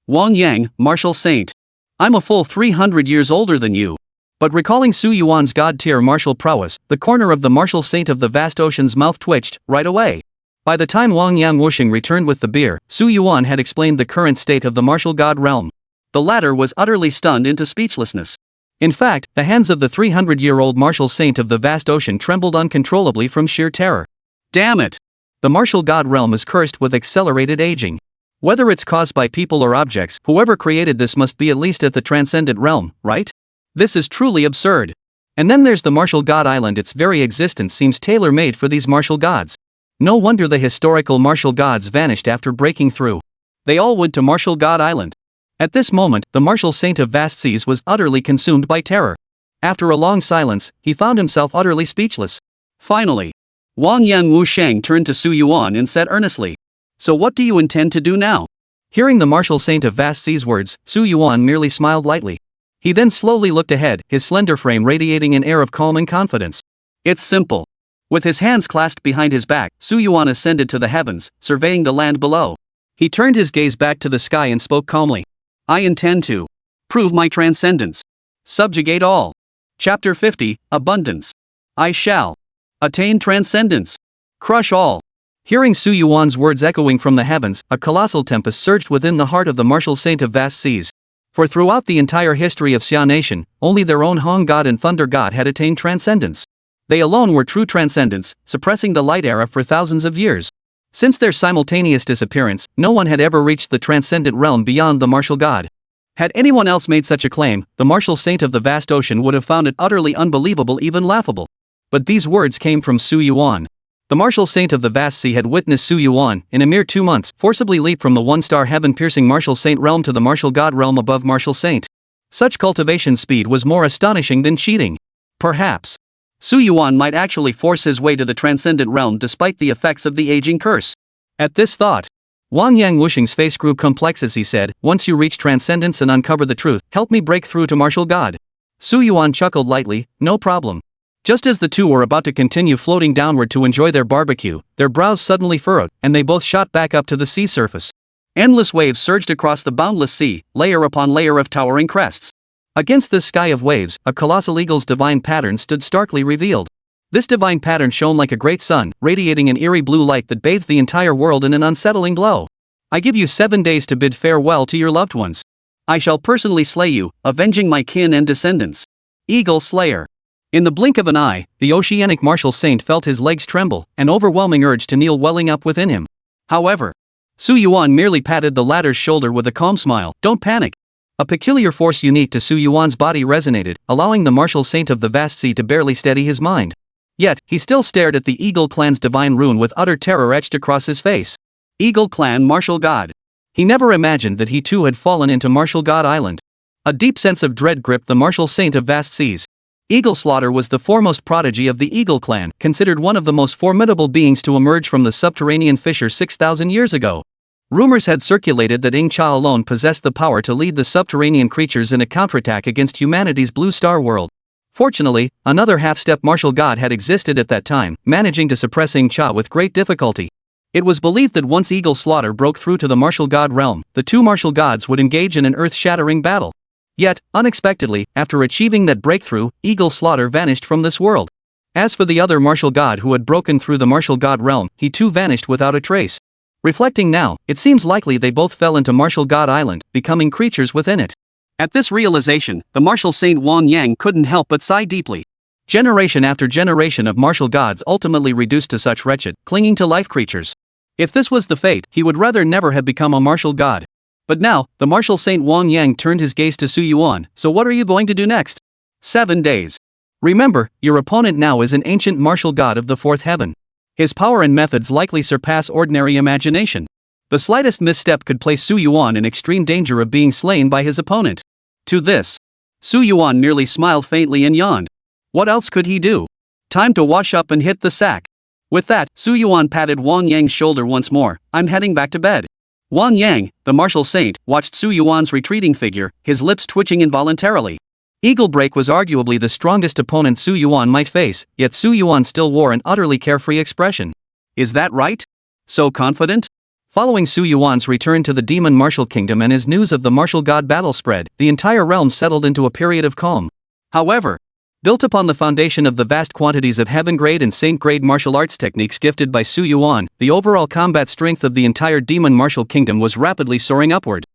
Wang Yang, martial saint. I'm a full 300 years older than you. But recalling Su Yuan's god-tier martial prowess, the corner of the martial saint of the vast ocean's mouth twitched, right away. By the time Wang Yang Wuxing returned with the beer, Su Yuan had explained the current state of the martial god realm. The latter was utterly stunned into speechlessness. In fact, the hands of the 300-year-old martial saint of the vast ocean trembled uncontrollably from sheer terror. Damn it! The martial god realm is cursed with accelerated aging. Whether it's caused by people or objects, whoever created this must be at least at the transcendent realm, right? This is truly absurd. And then there's the martial god island. Its very existence seems tailor-made for these martial gods. No wonder the historical martial gods vanished after breaking through. They all went to martial god island. At this moment, the martial saint of vast seas was utterly consumed by terror. After a long silence, he found himself utterly speechless. Finally, Wang Yang Wusheng turned to Su Yuan and said earnestly, "So what do you intend to do now?" Hearing the martial saint of vast seas words, Su Yuan merely smiled lightly. He then slowly looked ahead, his slender frame radiating an air of calm and confidence. It's simple. With his hands clasped behind his back, Su Yuan ascended to the heavens, surveying the land below. He turned his gaze back to the sky and spoke calmly. I intend to prove my transcendence. Subjugate all. Chapter 50, Abundance. I shall attain transcendence. Crush all. Hearing Su Yuan's words echoing from the heavens, a colossal tempest surged within the heart of the martial saint of vast seas. For throughout the entire history of Xia Nation, only their own Hong God and Thunder God had attained transcendence. They alone were true transcendents, suppressing the light era for thousands of years. Since their simultaneous disappearance, no one had ever reached the transcendent realm beyond the martial god. Had anyone else made such a claim, the martial saint of the vast ocean would have found it utterly unbelievable, even laughable. But these words came from Su Yuan. The martial saint of the vast sea had witnessed Su Yuan, in a mere 2 months, forcibly leap from the one-star heaven-piercing martial saint realm to the martial god realm above martial saint. Such cultivation speed was more astonishing than cheating. Perhaps Su Yuan might actually force his way to the transcendent realm despite the effects of the aging curse. At this thought, Wang Yang Wuxing's face grew complex as he said, once you reach transcendence and uncover the truth, help me break through to martial god. Su Yuan chuckled lightly, no problem. Just as the two were about to continue floating downward to enjoy their barbecue, their brows suddenly furrowed, and they both shot back up to the sea surface. Endless waves surged across the boundless sea, layer upon layer of towering crests. Against this sky of waves, a colossal eagle's divine pattern stood starkly revealed. This divine pattern shone like a great sun, radiating an eerie blue light that bathed the entire world in an unsettling glow. I give you 7 days to bid farewell to your loved ones. I shall personally slay you, avenging my kin and descendants. Eagle Slayer. In the blink of an eye, the oceanic martial saint felt his legs tremble, an overwhelming urge to kneel welling up within him. However, Su Yuan merely patted the latter's shoulder with a calm smile. Don't panic. A peculiar force unique to Su Yuan's body resonated, allowing the martial saint of the vast sea to barely steady his mind. Yet, he still stared at the Eagle clan's divine rune with utter terror etched across his face. Eagle clan martial god. He never imagined that he too had fallen into Martial God Island. A deep sense of dread gripped the martial saint of vast seas. Eagle Slaughter was the foremost prodigy of the Eagle clan, considered one of the most formidable beings to emerge from the subterranean fissure 6,000 years ago. Rumors had circulated that Ing Cha alone possessed the power to lead the subterranean creatures in a counterattack against humanity's blue star world. Fortunately, another half-step martial god had existed at that time, managing to suppress Ing Cha with great difficulty. It was believed that once Eagle Slaughter broke through to the martial god realm, the two martial gods would engage in an earth-shattering battle. Yet, unexpectedly, after achieving that breakthrough, Eagle Slaughter vanished from this world. As for the other martial god who had broken through the martial god realm, he too vanished without a trace. Reflecting now, it seems likely they both fell into Martial God Island, becoming creatures within it. At this realization, the martial saint Wang Yang couldn't help but sigh deeply. Generation after generation of martial gods ultimately reduced to such wretched, clinging to life creatures. If this was the fate, he would rather never have become a martial god. But now, the martial saint Wang Yang turned his gaze to Su Yuan. So what are you going to do next? 7 days. Remember, your opponent now is an ancient martial god of the fourth heaven. His power and methods likely surpass ordinary imagination. The slightest misstep could place Su Yuan in extreme danger of being slain by his opponent. To this, Su Yuan merely smiled faintly and yawned. What else could he do? Time to wash up and hit the sack. With that, Su Yuan patted Wang Yang's shoulder once more. I'm heading back to bed. Wang Yang, the martial saint, watched Su Yuan's retreating figure, his lips twitching involuntarily. Eagle Break was arguably the strongest opponent Su Yuan might face, yet Su Yuan still wore an utterly carefree expression. Is that right? So confident? Following Su Yuan's return to the Demon Martial Kingdom and his news of the martial god battle spread, the entire realm settled into a period of calm. However, built upon the foundation of the vast quantities of heaven-grade and saint-grade martial arts techniques gifted by Su Yuan, the overall combat strength of the entire Demon Martial Kingdom was rapidly soaring upward.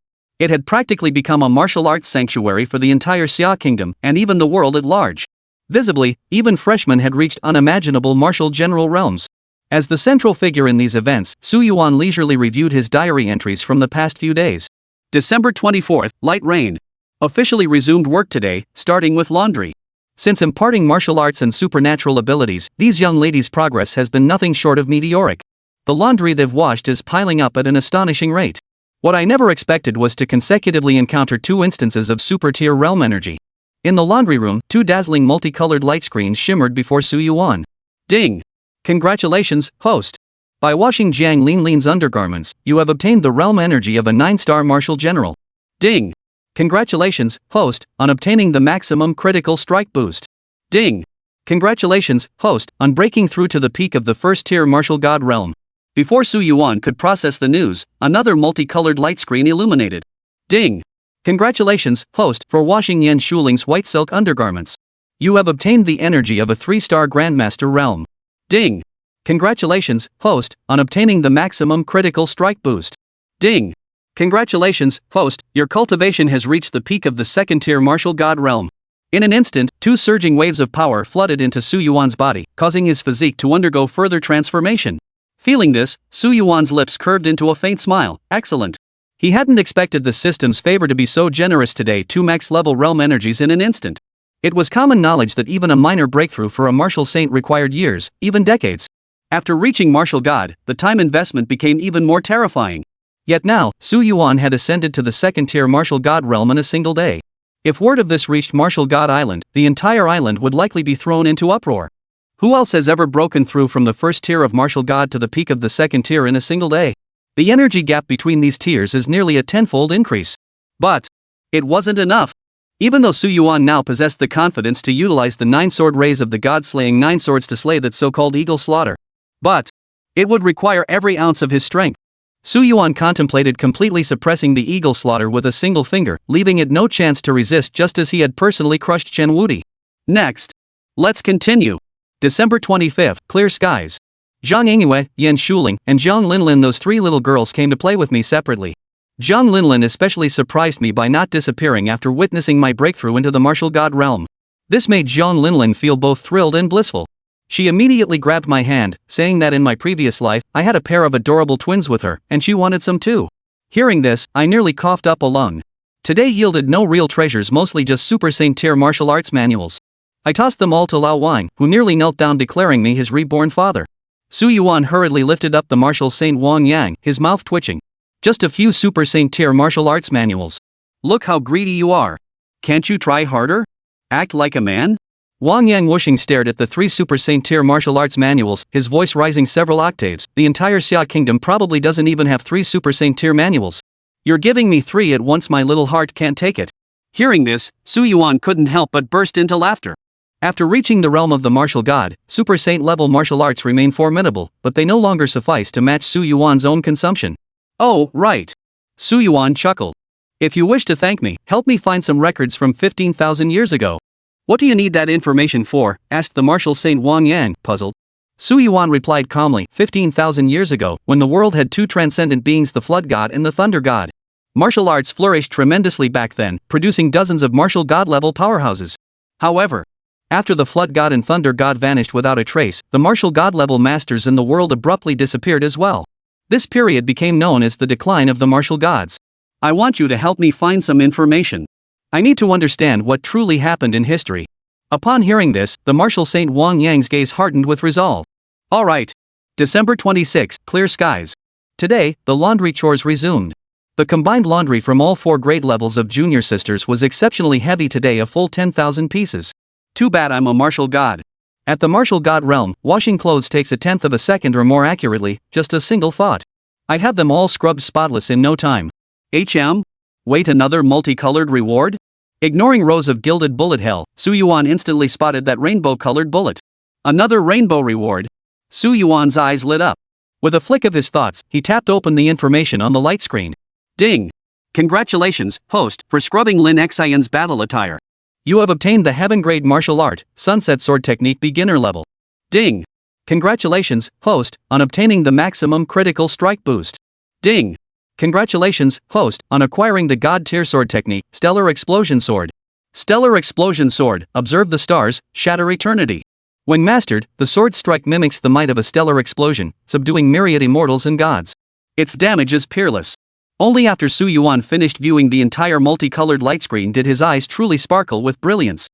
It had practically become a martial arts sanctuary for the entire Xia Kingdom, and even the world at large. Visibly, even freshmen had reached unimaginable martial general realms. As the central figure in these events, Su Yuan leisurely reviewed his diary entries from the past few days. December 24th, light rain. Officially resumed work today, starting with laundry. Since imparting martial arts and supernatural abilities, these young ladies' progress has been nothing short of meteoric. The laundry they've washed is piling up at an astonishing rate. What I never expected was to consecutively encounter 2 instances of super-tier realm energy. In the laundry room, 2 dazzling multicolored light screens shimmered before Su Yuan. Ding! Congratulations, host! By washing Jiang Linlin's undergarments, you have obtained the realm energy of a 9-star martial general. Ding! Congratulations, host, on obtaining the maximum critical strike boost. Ding! Congratulations, host, on breaking through to the peak of the first-tier martial god realm. Before Su Yuan could process the news, another multicolored light screen illuminated. Ding! Congratulations, host, for washing Yan Shuling's white silk undergarments. You have obtained the energy of a 3-star Grandmaster realm. Ding! Congratulations, host, on obtaining the maximum critical strike boost. Ding! Congratulations, host, your cultivation has reached the peak of the 2nd-tier martial god realm. In an instant, 2 surging waves of power flooded into Su Yuan's body, causing his physique to undergo further transformation. Feeling this, Su Yuan's lips curved into a faint smile. Excellent. He hadn't expected the system's favor to be so generous today. 2 max-level realm energies in an instant. It was common knowledge that even a minor breakthrough for a martial saint required years, even decades. After reaching martial god, the time investment became even more terrifying. Yet now, Su Yuan had ascended to the 2nd-tier martial god realm in a single day. If word of this reached Martial God Island, the entire island would likely be thrown into uproar. Who else has ever broken through from the first tier of martial god to the peak of the 2nd tier in a single day? The energy gap between these tiers is nearly a 10-fold increase. But it wasn't enough. Even though Su Yuan now possessed the confidence to utilize the 9-sword rays of the god-slaying 9 swords to slay that so-called eagle slaughter. But it would require every ounce of his strength. Su Yuan contemplated completely suppressing the eagle slaughter with a single finger, leaving it no chance to resist, just as he had personally crushed Chen Wudi. Next, let's continue. December 25th, clear skies. Zhang Yingyue, Yan Shuling, and Zhang Linlin, those 3 little girls, came to play with me separately. Zhang Linlin especially surprised me by not disappearing after witnessing my breakthrough into the martial god realm. This made Zhang Linlin feel both thrilled and blissful. She immediately grabbed my hand, saying that in my previous life, I had a pair of adorable twins with her, and she wanted some too. Hearing this, I nearly coughed up a lung. Today yielded no real treasures, mostly just Super Saint tier martial arts manuals. I tossed them all to Lao Wang, who nearly knelt down declaring me his reborn father. Su Yuan hurriedly lifted up the martial Saint Wang Yang, his mouth twitching. Just a few Super Saint tier martial arts manuals. Look how greedy you are. Can't you try harder? Act like a man? Wang Yang whooshing stared at the 3 Super Saint tier martial arts manuals, his voice rising several octaves. The entire Xia Kingdom probably doesn't even have 3 Super Saint tier manuals. You're giving me 3 at once, my little heart can't take it. Hearing this, Su Yuan couldn't help but burst into laughter. After reaching the realm of the martial god, Super Saint level martial arts remain formidable, but they no longer suffice to match Su Yuan's own consumption. Oh, right. Su Yuan chuckled. If you wish to thank me, help me find some records from 15,000 years ago. What do you need that information for? Asked the martial Saint Wang Yang, puzzled. Su Yuan replied calmly, 15,000 years ago, when the world had 2 transcendent beings, the flood god and the thunder god. Martial arts flourished tremendously back then, producing dozens of martial god level powerhouses. However, after the flood god and thunder god vanished without a trace, the martial god level masters in the world abruptly disappeared as well. This period became known as the decline of the martial gods. I want you to help me find some information. I need to understand what truly happened in history. Upon hearing this, the martial Saint Wang Yang's gaze hardened with resolve. Alright. December 26, clear skies. Today, the laundry chores resumed. The combined laundry from all 4 grade levels of junior sisters was exceptionally heavy today, a full 10,000 pieces. Too bad I'm a martial god. At the martial god realm, washing clothes takes a tenth of a second, or more accurately, just a single thought. I'd have them all scrubbed spotless in no time. Wait, another multicolored reward? Ignoring rows of gilded bullet hell, Su Yuan instantly spotted that rainbow-colored bullet. Another rainbow reward? Su Yuan's eyes lit up. With a flick of his thoughts, he tapped open the information on the light screen. Ding! Congratulations, host, for scrubbing Lin Xian's battle attire. You have obtained the heaven-grade martial art, Sunset Sword Technique beginner level. Ding! Congratulations, host, on obtaining the maximum critical strike boost. Ding! Congratulations, host, on acquiring the God tier sword technique, Stellar Explosion Sword. Stellar Explosion Sword, observe the stars, shatter eternity. When mastered, the sword's strike mimics the might of a stellar explosion, subduing myriad immortals and gods. Its damage is peerless. Only after Su Yuan finished viewing the entire multicolored light screen did his eyes truly sparkle with brilliance.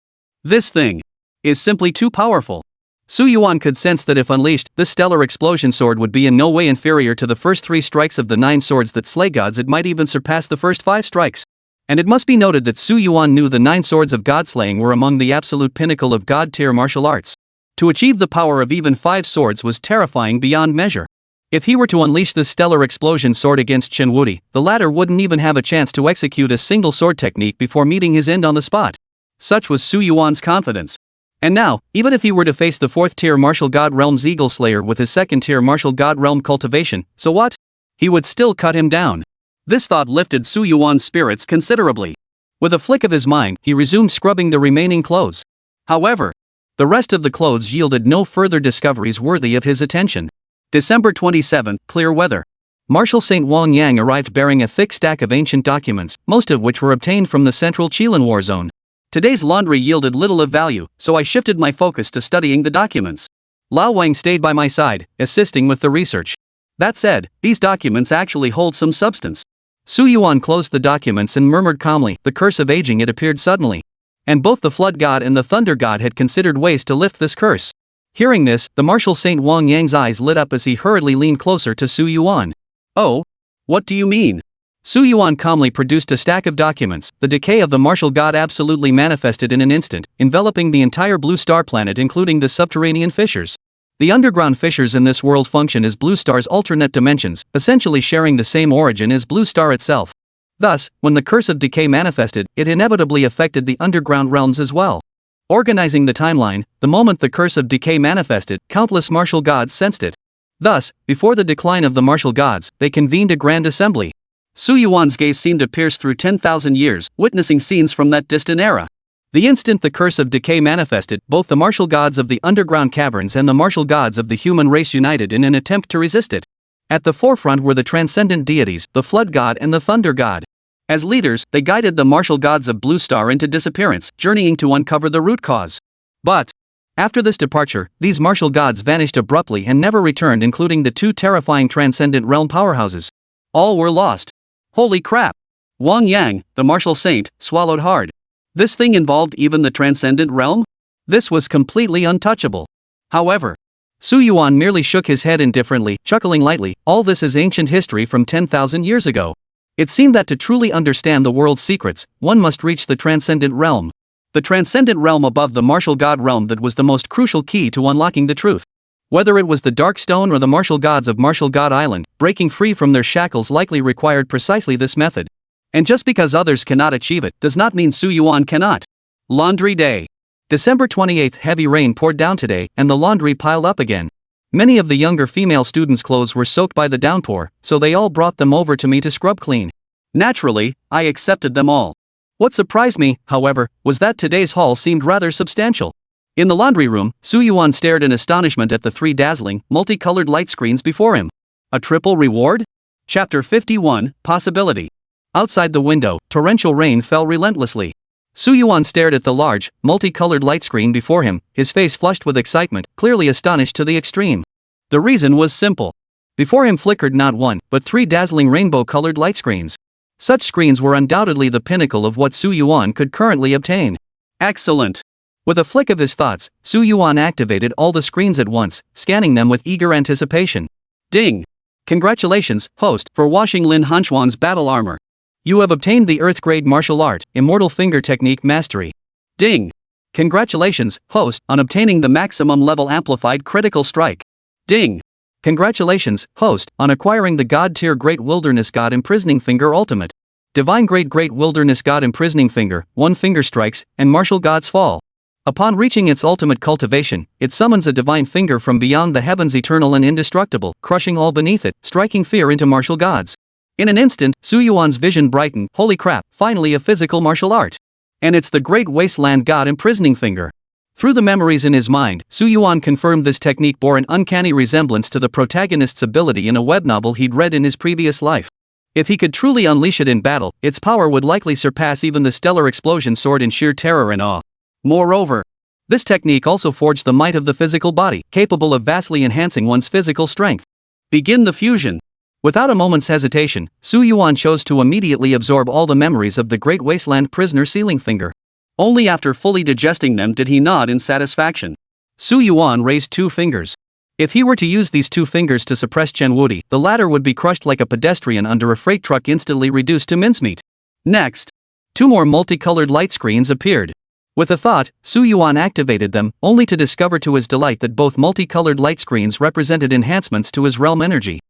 This thing is simply too powerful. Su Yuan could sense that if unleashed, this stellar explosion sword would be in no way inferior to the first 3 strikes of the 9 swords that slay gods. It might even surpass the first 5 strikes. And it must be noted that Su Yuan knew the 9 swords of god slaying were among the absolute pinnacle of god tier martial arts. To achieve the power of even 5 swords was terrifying beyond measure. If he were to unleash this stellar explosion sword against Chen Wudi, the latter wouldn't even have a chance to execute a single sword technique before meeting his end on the spot. Such was Su Yuan's confidence. And now, even if he were to face the 4th tier martial god realm's Eagle Slayer with his 2nd tier martial god realm Cultivation, so what? He would still cut him down. This thought lifted Su Yuan's spirits considerably. With a flick of his mind, he resumed scrubbing the remaining clothes. However, the rest of the clothes yielded no further discoveries worthy of his attention. December 27, clear weather. Martial Saint Wang Yang arrived bearing a thick stack of ancient documents, most of which were obtained from the central Qilin war zone. Today's laundry yielded little of value, so I shifted my focus to studying the documents. Lao Wang stayed by my side, assisting with the research. That said, these documents actually hold some substance. Su Yuan closed the documents and murmured calmly, the curse of aging. It appeared suddenly. And both the flood god and the thunder god had considered ways to lift this curse. Hearing this, the martial Saint Wang Yang's eyes lit up as he hurriedly leaned closer to Su Yuan. Oh? What do you mean? Su Yuan calmly produced a stack of documents. The decay of the martial god absolutely manifested in an instant, enveloping the entire blue star planet including the subterranean fissures. The underground fissures in this world function as blue star's alternate dimensions, essentially sharing the same origin as blue star itself. Thus, when the curse of decay manifested, it inevitably affected the underground realms as well. Organizing the timeline, the moment the curse of decay manifested, countless martial gods sensed it. Thus, before the decline of the martial gods, they convened a grand assembly. Su Yuan's gaze seemed to pierce through 10,000 years, witnessing scenes from that distant era. The instant the curse of decay manifested, both the martial gods of the underground caverns and the martial gods of the human race united in an attempt to resist it. At the forefront were the transcendent deities, the flood god and the thunder god. As leaders, they guided the martial gods of Blue Star into disappearance, journeying to uncover the root cause. But after this departure, these martial gods vanished abruptly and never returned, including the two terrifying transcendent realm powerhouses. All were lost. Holy crap! Wang Yang, the martial saint, swallowed hard. This thing involved even the transcendent realm? This was completely untouchable. However, Su Yuan merely shook his head indifferently, chuckling lightly. All this is ancient history from 10,000 years ago. It seemed that to truly understand the world's secrets, one must reach the transcendent realm. The transcendent realm above the martial god realm that was the most crucial key to unlocking the truth. Whether it was the Dark Stone or the martial gods of Martial God Island, breaking free from their shackles likely required precisely this method. And just because others cannot achieve it, does not mean Su Yuan cannot. Laundry Day. December 28th. Heavy rain poured down today, and the laundry piled up again. Many of the younger female students' clothes were soaked by the downpour, so they all brought them over to me to scrub clean. Naturally, I accepted them all. What surprised me, however, was that today's haul seemed rather substantial. In the laundry room, Su Yuan stared in astonishment at the three dazzling, multicolored light screens before him. A triple reward? Chapter 51, Possibility. Outside the window, torrential rain fell relentlessly. Su Yuan stared at the large, multicolored light screen before him, his face flushed with excitement, clearly astonished to the extreme. The reason was simple. Before him flickered not one, but three dazzling rainbow-colored light screens. Such screens were undoubtedly the pinnacle of what Su Yuan could currently obtain. Excellent! With a flick of his thoughts, Su Yuan activated all the screens at once, scanning them with eager anticipation. Ding! Congratulations, host, for washing Lin Hanchuan's battle armor. You have obtained the Earth-grade martial art, Immortal Finger Technique Mastery. Ding! Congratulations, host, on obtaining the maximum level amplified critical strike. Ding! Congratulations, host, on acquiring the God-tier Great Wilderness God Imprisoning Finger Ultimate. Divine Great Wilderness God Imprisoning Finger, 1 finger strikes, and Martial God's Fall. Upon reaching its ultimate cultivation, it summons a divine finger from beyond the heavens, eternal and indestructible, crushing all beneath it, striking fear into martial gods. In an instant, Su Yuan's vision brightened. Holy crap, finally a physical martial art. And it's the Great Wasteland God Imprisoning Finger. Through the memories in his mind, Su Yuan confirmed this technique bore an uncanny resemblance to the protagonist's ability in a web novel he'd read in his previous life. If he could truly unleash it in battle, its power would likely surpass even the stellar explosion sword in sheer terror and awe. Moreover, this technique also forged the might of the physical body, capable of vastly enhancing one's physical strength. Begin the fusion. Without a moment's hesitation, Su Yuan chose to immediately absorb all the memories of the Great Wasteland Prisoner Sealing Finger. Only after fully digesting them did he nod in satisfaction. Su Yuan raised 2 fingers. If he were to use these 2 fingers to suppress Chen Wudi, the latter would be crushed like a pedestrian under a freight truck, instantly reduced to mincemeat. Next, 2 more multicolored light screens appeared. With a thought, Su Yuan activated them, only to discover to his delight that both multicolored light screens represented enhancements to his realm energy.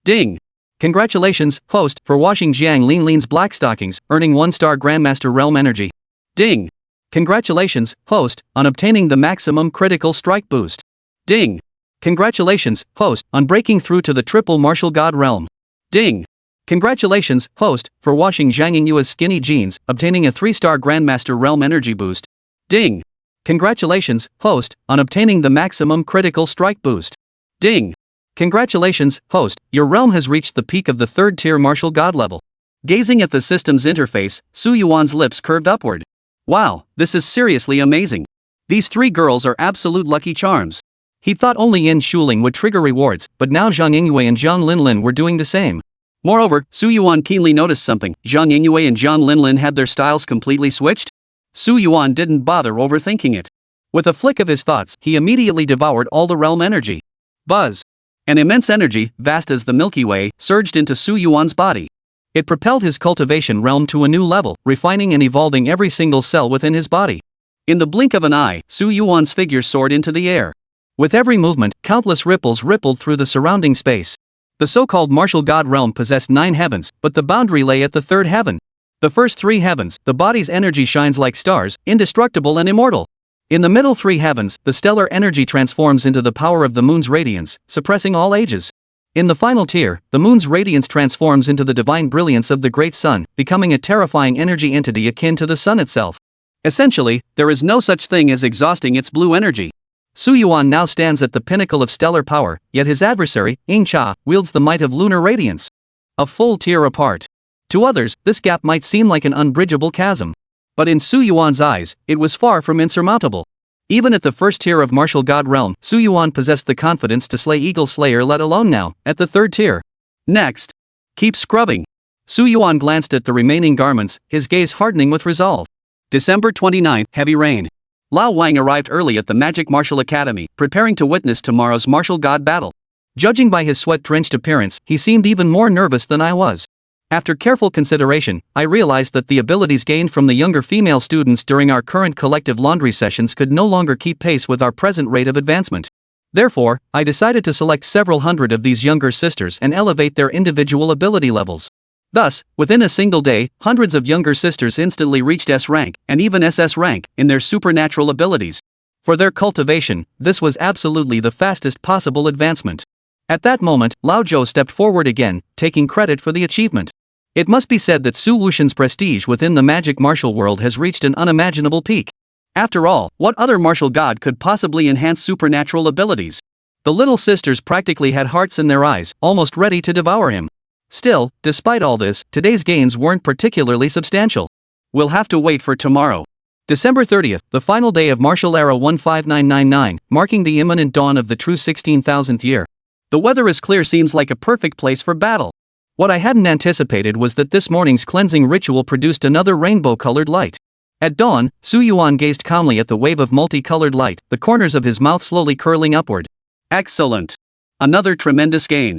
Ding! Congratulations, host, for washing Jiang Linlin's black stockings, earning 1-star Grandmaster Realm Energy. Ding! Congratulations, host, on obtaining the maximum critical strike boost. Ding! Congratulations, host, on breaking through to the triple martial god realm. Ding! Congratulations, host, for washing Zhang Yingyue's skinny jeans, obtaining a 3-star Grandmaster Realm Energy boost. Ding! Congratulations, host, on obtaining the maximum critical strike boost. Ding! Congratulations, host, your realm has reached the peak of the 3rd tier martial god level. Gazing at the system's interface, Su Yuan's lips curved upward. Wow, this is seriously amazing. These 3 girls are absolute lucky charms. He thought only Yin Shuling would trigger rewards, but now Zhang Yingyue and Zhang Linlin were doing the same. Moreover, Su Yuan keenly noticed something. Zhang Yingyue and Zhang Linlin had their styles completely switched. Su Yuan didn't bother overthinking it. With a flick of his thoughts, he immediately devoured all the realm energy. Buzz! An immense energy, vast as the Milky Way, surged into Su Yuan's body. It propelled his cultivation realm to a new level, refining and evolving every single cell within his body. In the blink of an eye, Su Yuan's figure soared into the air. With every movement, countless ripples rippled through the surrounding space. The so-called martial god realm possessed 9 heavens, but the boundary lay at the 3rd heaven. The first 3 heavens, the body's energy shines like stars, indestructible and immortal. In the middle 3 heavens, the stellar energy transforms into the power of the moon's radiance, suppressing all ages. In the final tier, the moon's radiance transforms into the divine brilliance of the great sun, becoming a terrifying energy entity akin to the sun itself. Essentially, there is no such thing as exhausting its blue energy. Su Yuan now stands at the pinnacle of stellar power, yet his adversary, Ing Cha, wields the might of lunar radiance. A full tier apart. To others, this gap might seem like an unbridgeable chasm. But in Su Yuan's eyes, it was far from insurmountable. Even at the first tier of martial god realm, Su Yuan possessed the confidence to slay Eagle Slayer, let alone now, at the 3rd tier. Next. Keep scrubbing. Su Yuan glanced at the remaining garments, his gaze hardening with resolve. December 29, heavy rain. Lao Wang arrived early at the Magic Martial Academy, preparing to witness tomorrow's martial god battle. Judging by his sweat-drenched appearance, he seemed even more nervous than I was. After careful consideration, I realized that the abilities gained from the younger female students during our current collective laundry sessions could no longer keep pace with our present rate of advancement. Therefore, I decided to select several hundred of these younger sisters and elevate their individual ability levels. Thus, within a single day, hundreds of younger sisters instantly reached S rank, and even SS rank, in their supernatural abilities. For their cultivation, this was absolutely the fastest possible advancement. At that moment, Lao Zhou stepped forward again, taking credit for the achievement. It must be said that Su Wuxian's prestige within the magic martial world has reached an unimaginable peak. After all, what other martial god could possibly enhance supernatural abilities? The little sisters practically had hearts in their eyes, almost ready to devour him. Still, despite all this, today's gains weren't particularly substantial. We'll have to wait for tomorrow. December 30th, the final day of Martial Era 15999, marking the imminent dawn of the true 16,000th year. The weather is clear, seems like a perfect place for battle. What I hadn't anticipated was that this morning's cleansing ritual produced another rainbow-colored light. At dawn, Su Yuan gazed calmly at the wave of multicolored light, the corners of his mouth slowly curling upward. Excellent! Another tremendous gain.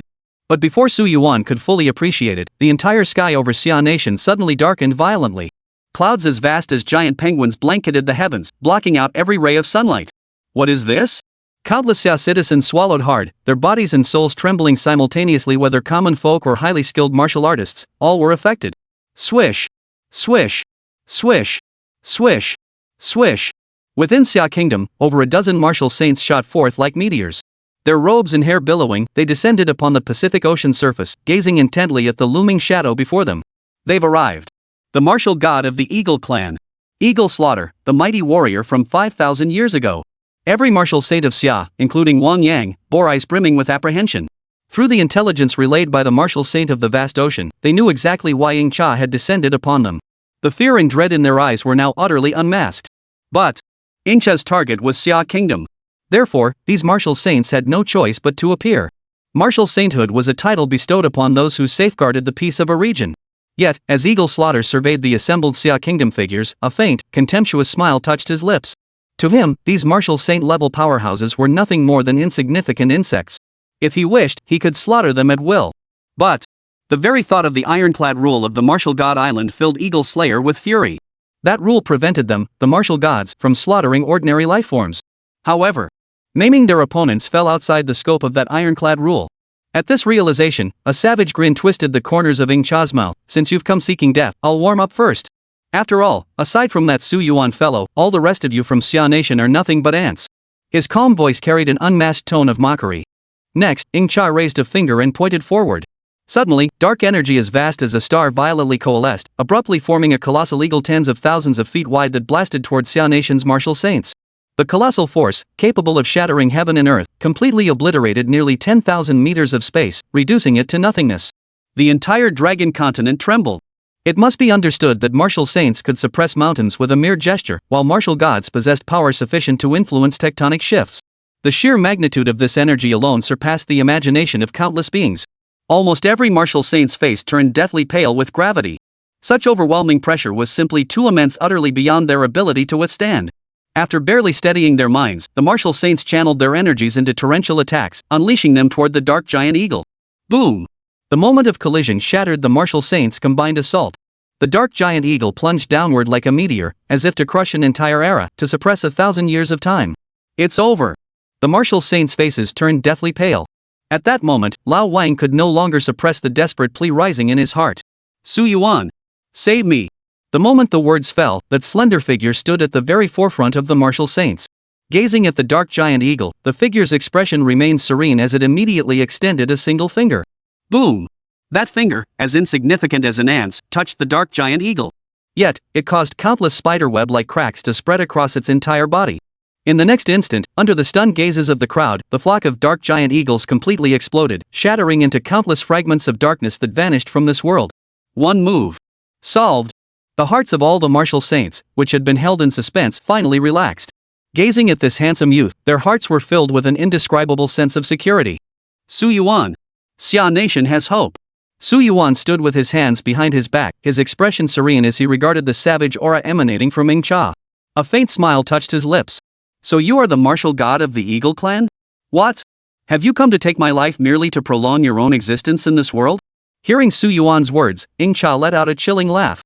But before Su Yuan could fully appreciate it, the entire sky over Xia Nation suddenly darkened violently. Clouds as vast as giant penguins blanketed the heavens, blocking out every ray of sunlight. What is this? Countless Xia citizens swallowed hard, their bodies and souls trembling simultaneously. Whether common folk or highly skilled martial artists, all were affected. Swish! Swish! Swish! Swish! Swish! Within Xia Kingdom, over a dozen martial saints shot forth like meteors. Their robes and hair billowing, they descended upon the Pacific Ocean surface, gazing intently at the looming shadow before them. They've arrived. The martial god of the Eagle clan. Eagle Slaughter, the mighty warrior from 5,000 years ago. Every martial saint of Xia, including Wang Yang, bore eyes brimming with apprehension. Through the intelligence relayed by the martial saint of the vast ocean, they knew exactly why Ing Cha had descended upon them. The fear and dread in their eyes were now utterly unmasked. But Ing Cha's target was Xia Kingdom. Therefore, these martial saints had no choice but to appear. Martial sainthood was a title bestowed upon those who safeguarded the peace of a region. Yet, as Eagle Slaughter surveyed the assembled Xia Kingdom figures, a faint, contemptuous smile touched his lips. To him, these martial saint-level powerhouses were nothing more than insignificant insects. If he wished, he could slaughter them at will. But the very thought of the ironclad rule of the martial god island filled Eagle Slayer with fury. That rule prevented them, the martial gods, from slaughtering ordinary lifeforms. However, naming their opponents fell outside the scope of that ironclad rule. At this realization, a savage grin twisted the corners of Ing Cha's mouth. Since you've come seeking death, I'll warm up first. After all, aside from that Su Yuan fellow, all the rest of you from Xia Nation are nothing but ants. His calm voice carried an unmasked tone of mockery. Next, Ing Cha raised a finger and pointed forward. Suddenly, dark energy as vast as a star violently coalesced, abruptly forming a colossal eagle tens of thousands of feet wide that blasted toward Xia Nation's martial saints. The colossal force, capable of shattering heaven and earth, completely obliterated nearly 10,000 meters of space, reducing it to nothingness. The entire dragon continent trembled. It must be understood that martial saints could suppress mountains with a mere gesture, while martial gods possessed power sufficient to influence tectonic shifts. The sheer magnitude of this energy alone surpassed the imagination of countless beings. Almost every martial saint's face turned deathly pale with gravity. Such overwhelming pressure was simply too immense, utterly beyond their ability to withstand. After barely steadying their minds, the martial saints channeled their energies into torrential attacks, unleashing them toward the dark giant eagle. Boom! The moment of collision shattered the martial saints' combined assault. The dark giant eagle plunged downward like a meteor, as if to crush an entire era, to suppress 1,000 years of time. It's over. The martial saints' faces turned deathly pale. At that moment, Lao Wang could no longer suppress the desperate plea rising in his heart. Su Yuan, save me. The moment the words fell, that slender figure stood at the very forefront of the martial saints. Gazing at the dark giant eagle, the figure's expression remained serene as it immediately extended a single finger. Boom! That finger, as insignificant as an ant's, touched the dark giant eagle. Yet, it caused countless spiderweb-like cracks to spread across its entire body. In the next instant, under the stunned gazes of the crowd, the flock of dark giant eagles completely exploded, shattering into countless fragments of darkness that vanished from this world. One move. Solved. The hearts of all the martial saints, which had been held in suspense, finally relaxed. Gazing at this handsome youth, their hearts were filled with an indescribable sense of security. Su Yuan. Xia Nation has hope. Su Yuan stood with his hands behind his back, his expression serene as he regarded the savage aura emanating from Ing Cha. A faint smile touched his lips. So you are the martial god of the Eagle clan? What? Have you come to take my life merely to prolong your own existence in this world? Hearing Su Yuan's words, Ing Cha let out a chilling laugh.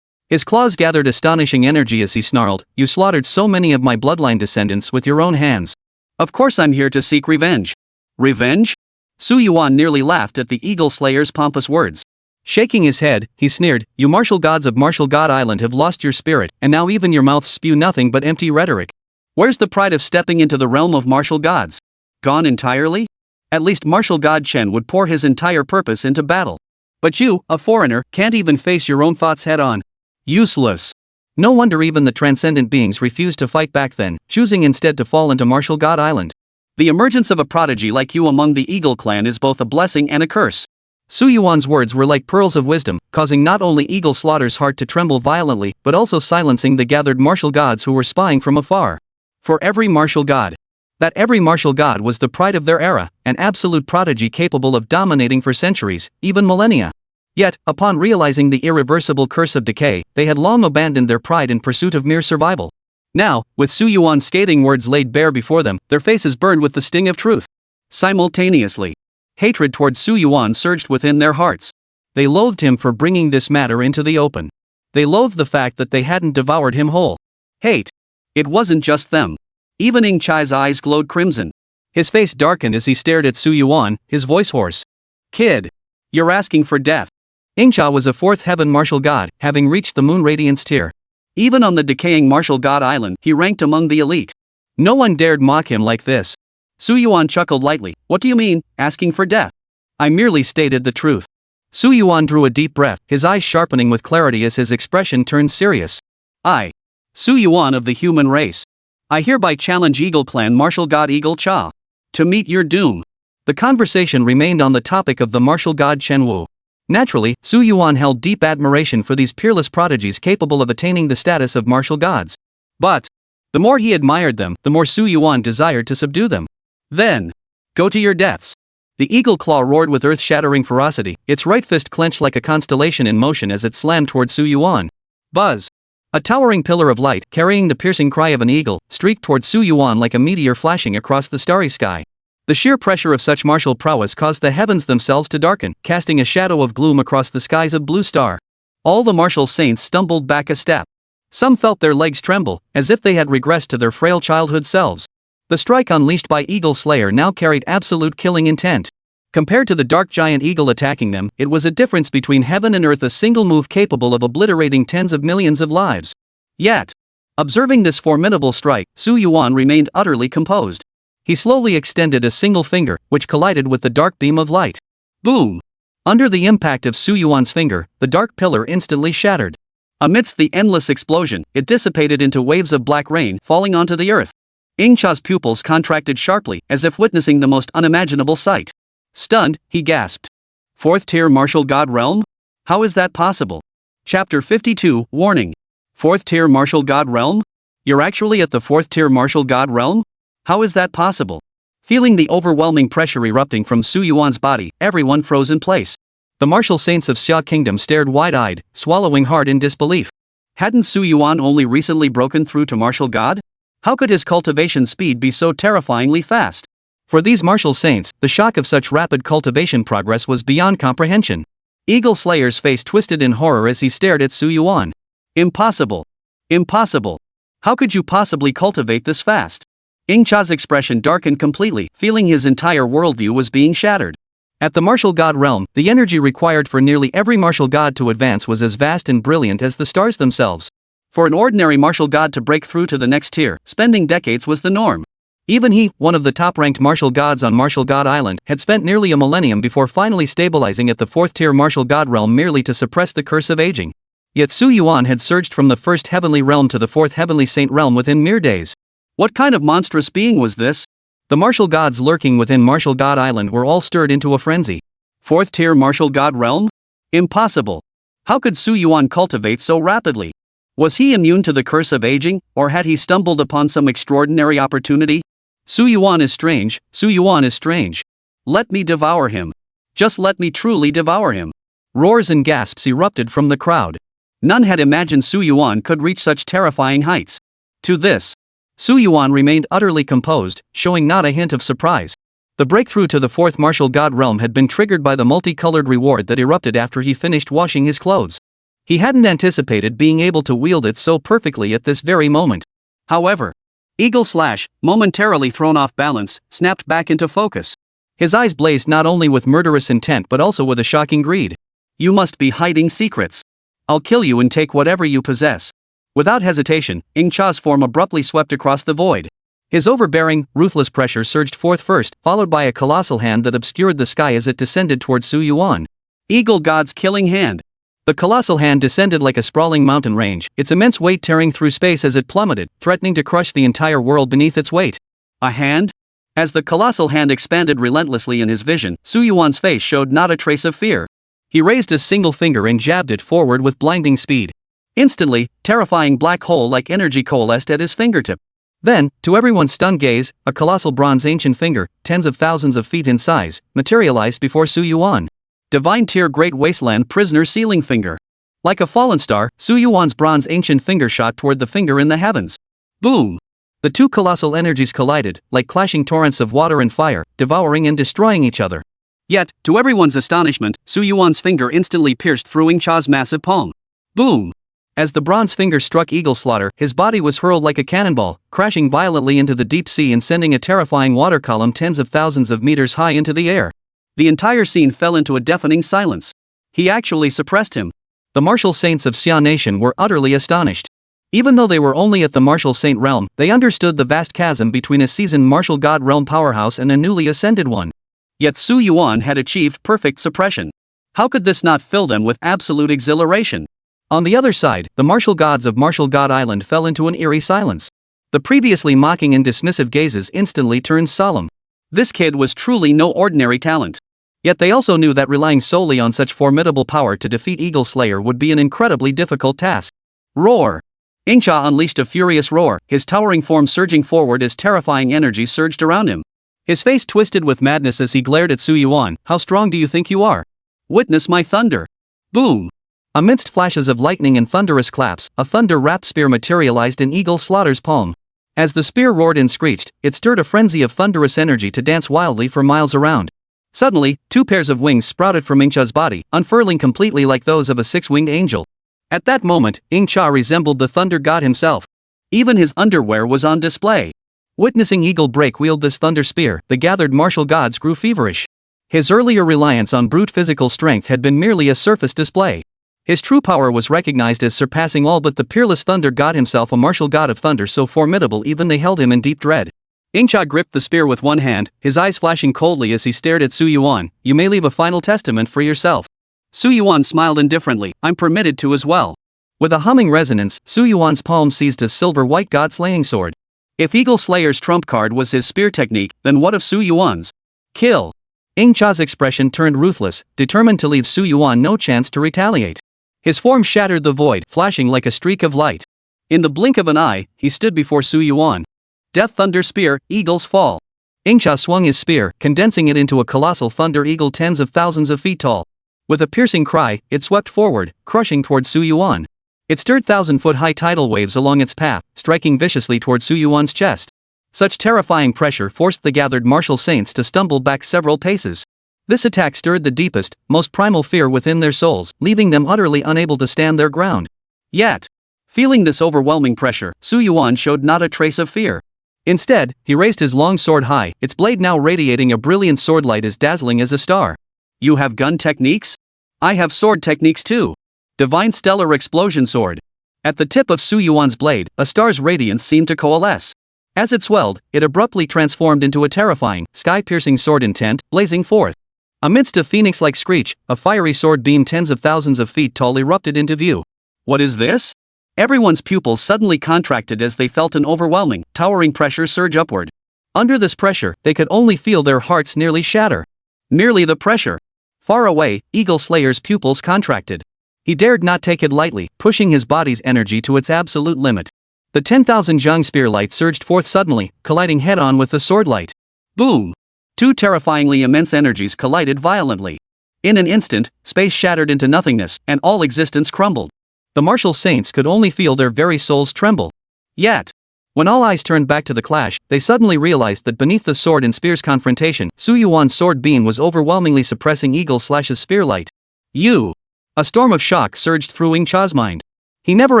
His claws gathered astonishing energy as he snarled, "You slaughtered so many of my bloodline descendants with your own hands. Of course I'm here to seek revenge." Revenge? Su Yuan nearly laughed at the Eagle Slayer's pompous words. Shaking his head, he sneered, "You martial gods of Martial God Island have lost your spirit, and now even your mouths spew nothing but empty rhetoric. Where's the pride of stepping into the realm of martial gods? Gone entirely? At least Martial God Chen would pour his entire purpose into battle. But you, a foreigner, can't even face your own thoughts head-on. Useless." No wonder even the transcendent beings refused to fight back then, choosing instead to fall into Martial God Island. The emergence of a prodigy like you among the Eagle clan is both a blessing and a curse. Su Yuan's words were like pearls of wisdom, causing not only Eagle Slaughter's heart to tremble violently, but also silencing the gathered martial gods who were spying from afar. For every martial god. That every martial god was the pride of their era, an absolute prodigy capable of dominating for centuries, even millennia. Yet, upon realizing the irreversible curse of decay, they had long abandoned their pride in pursuit of mere survival. Now, with Su Yuan's scathing words laid bare before them, their faces burned with the sting of truth. Simultaneously, hatred towards Su Yuan surged within their hearts. They loathed him for bringing this matter into the open. They loathed the fact that they hadn't devoured him whole. Hate. It wasn't just them. Even Ing Chai's eyes glowed crimson. His face darkened as he stared at Su Yuan, his voice hoarse. "Kid. You're asking for death." Ing Cha was a fourth heaven martial god, having reached the moon radiance tier. Even on the decaying martial god island, he ranked among the elite. No one dared mock him like this. Su Yuan chuckled lightly. "What do you mean, asking for death? I merely stated the truth." Su Yuan drew a deep breath, his eyes sharpening with clarity as his expression turned serious. "I, Su Yuan of the human race. I hereby challenge Eagle Clan Martial God Eagle Cha to meet your doom." The conversation remained on the topic of the martial god Chen Wu. Naturally, Su Yuan held deep admiration for these peerless prodigies capable of attaining the status of martial gods. But the more he admired them, the more Su Yuan desired to subdue them. "Then, go to your deaths." The eagle claw roared with earth-shattering ferocity, its right fist clenched like a constellation in motion as it slammed toward Su Yuan. Buzz! A towering pillar of light, carrying the piercing cry of an eagle, streaked toward Su Yuan like a meteor flashing across the starry sky. The sheer pressure of such martial prowess caused the heavens themselves to darken, casting a shadow of gloom across the skies of blue star. All the martial saints stumbled back a step. Some felt their legs tremble, as if they had regressed to their frail childhood selves. The strike unleashed by Eagle Slayer now carried absolute killing intent. Compared to the dark giant eagle attacking them, it was a difference between heaven and earth, a single move capable of obliterating tens of millions of lives. Yet, observing this formidable strike, Su Yuan remained utterly composed. He slowly extended a single finger, which collided with the dark beam of light. Boom! Under the impact of Su Yuan's finger, the dark pillar instantly shattered. Amidst the endless explosion, it dissipated into waves of black rain falling onto the earth. Ing Cha's pupils contracted sharply, as if witnessing the most unimaginable sight. Stunned, he gasped. "Fourth tier martial god realm? How is that possible?" Chapter 52, Warning. Fourth tier martial god realm? You're actually at the fourth tier martial god realm? How is that possible? Feeling the overwhelming pressure erupting from Su Yuan's body, everyone froze in place. The martial saints of Xia Kingdom stared wide-eyed, swallowing hard in disbelief. Hadn't Su Yuan only recently broken through to martial god? How could his cultivation speed be so terrifyingly fast? For these martial saints, the shock of such rapid cultivation progress was beyond comprehension. Eagle Slayer's face twisted in horror as he stared at Su Yuan. Impossible. Impossible. How could you possibly cultivate this fast? Ing Cha's expression darkened completely, feeling his entire worldview was being shattered. At the martial god realm, the energy required for nearly every martial god to advance was as vast and brilliant as the stars themselves. For an ordinary martial god to break through to the next tier, spending decades was the norm. Even he, one of the top-ranked martial gods on Martial God Island, had spent nearly a millennium before finally stabilizing at the 4th-tier martial god realm merely to suppress the curse of aging. Yet Su Yuan had surged from the 1st heavenly realm to the 4th heavenly saint realm within mere days. What kind of monstrous being was this? The martial gods lurking within Martial God Island were all stirred into a frenzy. 4th-tier martial god realm? Impossible. How could Su Yuan cultivate so rapidly? Was he immune to the curse of aging, or had he stumbled upon some extraordinary opportunity? Su Yuan is strange, Su Yuan is strange. Let me devour him. Just let me truly devour him. Roars and gasps erupted from the crowd. None had imagined Su Yuan could reach such terrifying heights. To this, Su Yuan remained utterly composed, showing not a hint of surprise. The breakthrough to the 4th martial god realm had been triggered by the multicolored reward that erupted after he finished washing his clothes. He hadn't anticipated being able to wield it so perfectly at this very moment. However, Eagle Slash, momentarily thrown off balance, snapped back into focus. His eyes blazed not only with murderous intent but also with a shocking greed. You must be hiding secrets. I'll kill you and take whatever you possess. Without hesitation, Ing Cha's form abruptly swept across the void. His overbearing, ruthless pressure surged forth first, followed by a colossal hand that obscured the sky as it descended toward Su Yuan. Eagle God's killing hand. The colossal hand descended like a sprawling mountain range, its immense weight tearing through space as it plummeted, threatening to crush the entire world beneath its weight. A hand? As the colossal hand expanded relentlessly in his vision, Su Yuan's face showed not a trace of fear. He raised his single finger and jabbed it forward with blinding speed. Instantly, terrifying black hole-like energy coalesced at his fingertip. Then, to everyone's stunned gaze, a colossal bronze ancient finger, tens of thousands of feet in size, materialized before Su Yuan. Divine tier Great Wasteland Prisoner Sealing Finger. Like a fallen star, Su Yuan's bronze ancient finger shot toward the finger in the heavens. Boom! The two colossal energies collided, like clashing torrents of water and fire, devouring and destroying each other. Yet, to everyone's astonishment, Su Yuan's finger instantly pierced through Ing Cha's massive palm. Boom! As the bronze finger struck Eagle Slaughter, his body was hurled like a cannonball, crashing violently into the deep sea and sending a terrifying water column tens of thousands of meters high into the air. The entire scene fell into a deafening silence. He actually suppressed him. The martial saints of Xia Nation were utterly astonished. Even though they were only at the martial saint realm, they understood the vast chasm between a seasoned martial god realm powerhouse and a newly ascended one. Yet Su Yuan had achieved perfect suppression. How could this not fill them with absolute exhilaration? On the other side, the martial gods of Martial God Island fell into an eerie silence. The previously mocking and dismissive gazes instantly turned solemn. This kid was truly no ordinary talent. Yet they also knew that relying solely on such formidable power to defeat Eagle Slayer would be an incredibly difficult task. Roar! Ing Cha unleashed a furious roar, his towering form surging forward as terrifying energy surged around him. His face twisted with madness as he glared at Su Yuan. How strong do you think you are? Witness my thunder! Boom! Amidst flashes of lightning and thunderous claps, a thunder-wrapped spear materialized in Eagle Slaughter's palm. As the spear roared and screeched, it stirred a frenzy of thunderous energy to dance wildly for miles around. Suddenly, two pairs of wings sprouted from Ing Cha's body, unfurling completely like those of a six-winged angel. At that moment, Ing Cha resembled the thunder god himself. Even his underwear was on display. Witnessing Eagle break wield this thunder spear, the gathered martial gods grew feverish. His earlier reliance on brute physical strength had been merely a surface display. His true power was recognized as surpassing all but the peerless thunder god himself, a martial god of thunder so formidable even they held him in deep dread. Ing Cha gripped the spear with one hand, his eyes flashing coldly as he stared at Su Yuan. You may leave a final testament for yourself. Su Yuan smiled indifferently. I'm permitted to as well. With a humming resonance, Su Yuan's palm seized his silver-white god-slaying sword. If Eagle Slayer's trump card was his spear technique, then what of Su Yuan's? Kill! Ing Cha's expression turned ruthless, determined to leave Su Yuan no chance to retaliate. His form shattered the void, flashing like a streak of light. In the blink of an eye, he stood before Su Yuan. Death Thunder Spear, Eagle's Fall. Ing Cha swung his spear, condensing it into a colossal thunder eagle tens of thousands of feet tall. With a piercing cry, it swept forward, crushing toward Su Yuan. It stirred 1,000-foot-high tidal waves along its path, striking viciously toward Su Yuan's chest. Such terrifying pressure forced the gathered martial saints to stumble back several paces. This attack stirred the deepest, most primal fear within their souls, leaving them utterly unable to stand their ground. Yet, feeling this overwhelming pressure, Su Yuan showed not a trace of fear. Instead, he raised his long sword high, its blade now radiating a brilliant swordlight as dazzling as a star. You have gun techniques? I have sword techniques too. Divine Stellar Explosion Sword. At the tip of Su Yuan's blade, a star's radiance seemed to coalesce. As it swelled, it abruptly transformed into a terrifying, sky-piercing sword intent, blazing forth. Amidst a phoenix-like screech, a fiery sword beam tens of thousands of feet tall erupted into view. What is this? Everyone's pupils suddenly contracted as they felt an overwhelming, towering pressure surge upward. Under this pressure, they could only feel their hearts nearly shatter. Merely the pressure. Far away, Eagle Slayer's pupils contracted. He dared not take it lightly, pushing his body's energy to its absolute limit. The 10,000 Zhang spear light surged forth suddenly, colliding head-on with the sword light. Boom! Two terrifyingly immense energies collided violently. In an instant, space shattered into nothingness, and all existence crumbled. The martial saints could only feel their very souls tremble. Yet, when all eyes turned back to the clash, they suddenly realized that beneath the sword and spear's confrontation, Su Yuan's sword beam was overwhelmingly suppressing Eagle Slash's spear light. A storm of shock surged through Ing Cha's mind. He never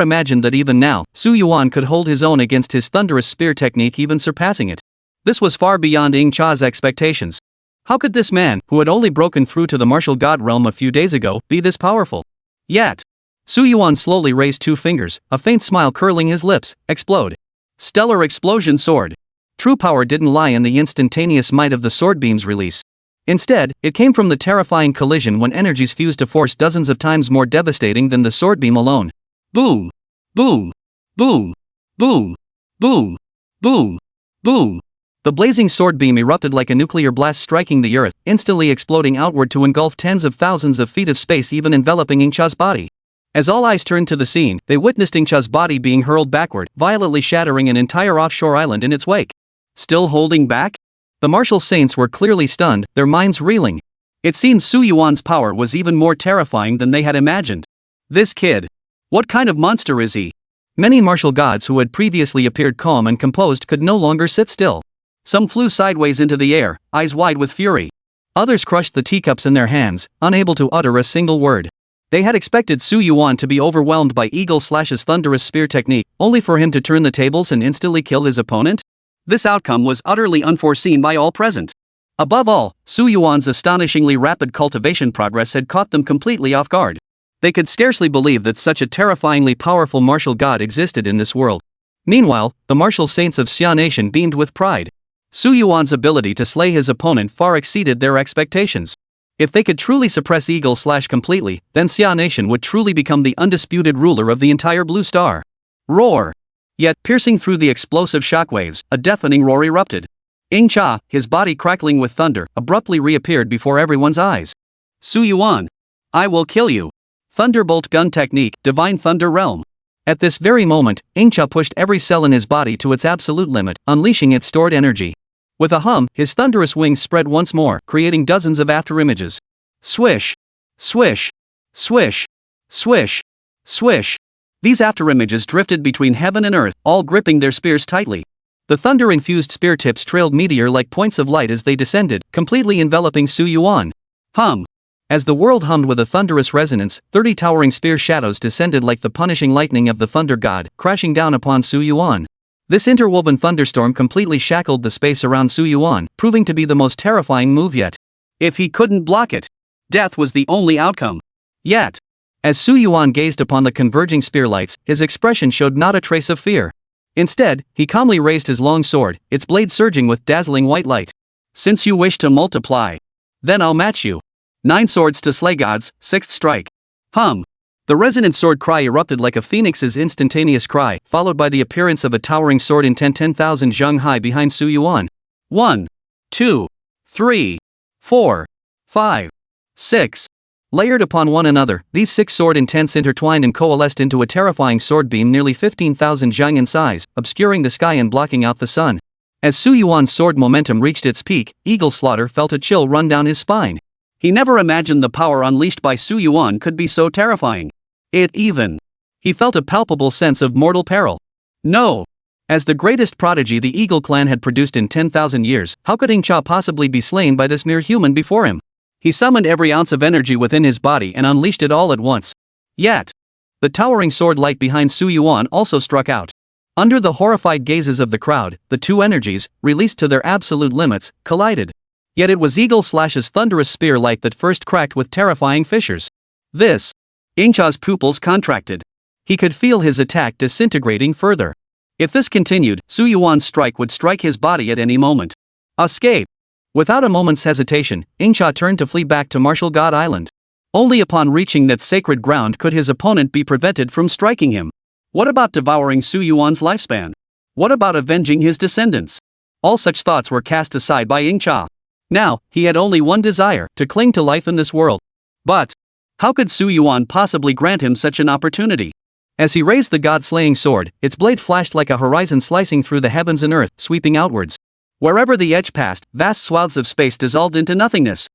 imagined that even now, Su Yuan could hold his own against his thunderous spear technique, even surpassing it. This was far beyond Ing Cha's expectations. How could this man, who had only broken through to the martial god realm a few days ago, be this powerful? Yet, Su Yuan slowly raised two fingers, a faint smile curling his lips. Explode. Stellar Explosion Sword. True power didn't lie in the instantaneous might of the sword beam's release. Instead, it came from the terrifying collision when energies fused to force dozens of times more devastating than the sword beam alone. Boom! Boom! Boom! Boom! Boom! Boom! Boom! The blazing sword beam erupted like a nuclear blast, striking the earth, instantly exploding outward to engulf tens of thousands of feet of space, even enveloping Ing Cha's body. As all eyes turned to the scene, they witnessed Ing Cha's body being hurled backward, violently shattering an entire offshore island in its wake. Still holding back? The martial saints were clearly stunned, their minds reeling. It seemed Su Yuan's power was even more terrifying than they had imagined. This kid. What kind of monster is he? Many martial gods who had previously appeared calm and composed could no longer sit still. Some flew sideways into the air, eyes wide with fury. Others crushed the teacups in their hands, unable to utter a single word. They had expected Su Yuan to be overwhelmed by Eagle Slash's thunderous spear technique, only for him to turn the tables and instantly kill his opponent? This outcome was utterly unforeseen by all present. Above all, Su Yuan's astonishingly rapid cultivation progress had caught them completely off guard. They could scarcely believe that such a terrifyingly powerful martial god existed in this world. Meanwhile, the martial saints of Xia Nation beamed with pride. Su Yuan's ability to slay his opponent far exceeded their expectations. If they could truly suppress Eagle Slash completely, then Xia Nation would truly become the undisputed ruler of the entire Blue Star. Roar! Yet, piercing through the explosive shockwaves, a deafening roar erupted. Ing Cha, his body crackling with thunder, abruptly reappeared before everyone's eyes. Su Yuan! I will kill you! Thunderbolt gun technique, Divine Thunder Realm. At this very moment, Ing Cha pushed every cell in his body to its absolute limit, unleashing its stored energy. With a hum, his thunderous wings spread once more, creating dozens of afterimages. Swish! Swish! Swish! Swish! Swish! These afterimages drifted between heaven and earth, all gripping their spears tightly. The thunder-infused spear tips trailed meteor-like points of light as they descended, completely enveloping Su Yuan. Hum! As the world hummed with a thunderous resonance, 30 towering spear shadows descended like the punishing lightning of the thunder god, crashing down upon Su Yuan. This interwoven thunderstorm completely shackled the space around Su Yuan, proving to be the most terrifying move yet. If he couldn't block it, death was the only outcome. Yet, as Su Yuan gazed upon the converging spear lights, his expression showed not a trace of fear. Instead, he calmly raised his long sword, its blade surging with dazzling white light. Since you wish to multiply, then I'll match you. 9 swords to slay gods, 6th strike. Hum! The resonant sword cry erupted like a phoenix's instantaneous cry, followed by the appearance of a towering sword intent 10,000 zhang high behind Su Yuan. 1, 2, 3, 4, 5, 6. Layered upon one another, these 6 sword intents intertwined and coalesced into a terrifying sword beam nearly 15,000 zhang in size, obscuring the sky and blocking out the sun. As Su Yuan's sword momentum reached its peak, Eagle Slaughter felt a chill run down his spine. He never imagined the power unleashed by Su Yuan could be so terrifying. He felt a palpable sense of mortal peril. No! As the greatest prodigy the Eagle clan had produced in 10,000 years, how could Ing Cha possibly be slain by this mere human before him? He summoned every ounce of energy within his body and unleashed it all at once. Yet, the towering sword light behind Su Yuan also struck out. Under the horrified gazes of the crowd, the two energies, released to their absolute limits, collided. Yet it was Eagle Slash's thunderous spear light that first cracked with terrifying fissures. This. Incha's pupils contracted. He could feel his attack disintegrating further. If this continued, Su Yuan's strike would strike his body at any moment. Escape! Without a moment's hesitation, Incha turned to flee back to Martial God Island. Only upon reaching that sacred ground could his opponent be prevented from striking him. What about devouring Su Yuan's lifespan? What about avenging his descendants? All such thoughts were cast aside by Incha. Now, he had only one desire, to cling to life in this world. But how could Su Yuan possibly grant him such an opportunity? As he raised the god-slaying sword, its blade flashed like a horizon slicing through the heavens and earth, sweeping outwards. Wherever the edge passed, vast swaths of space dissolved into nothingness.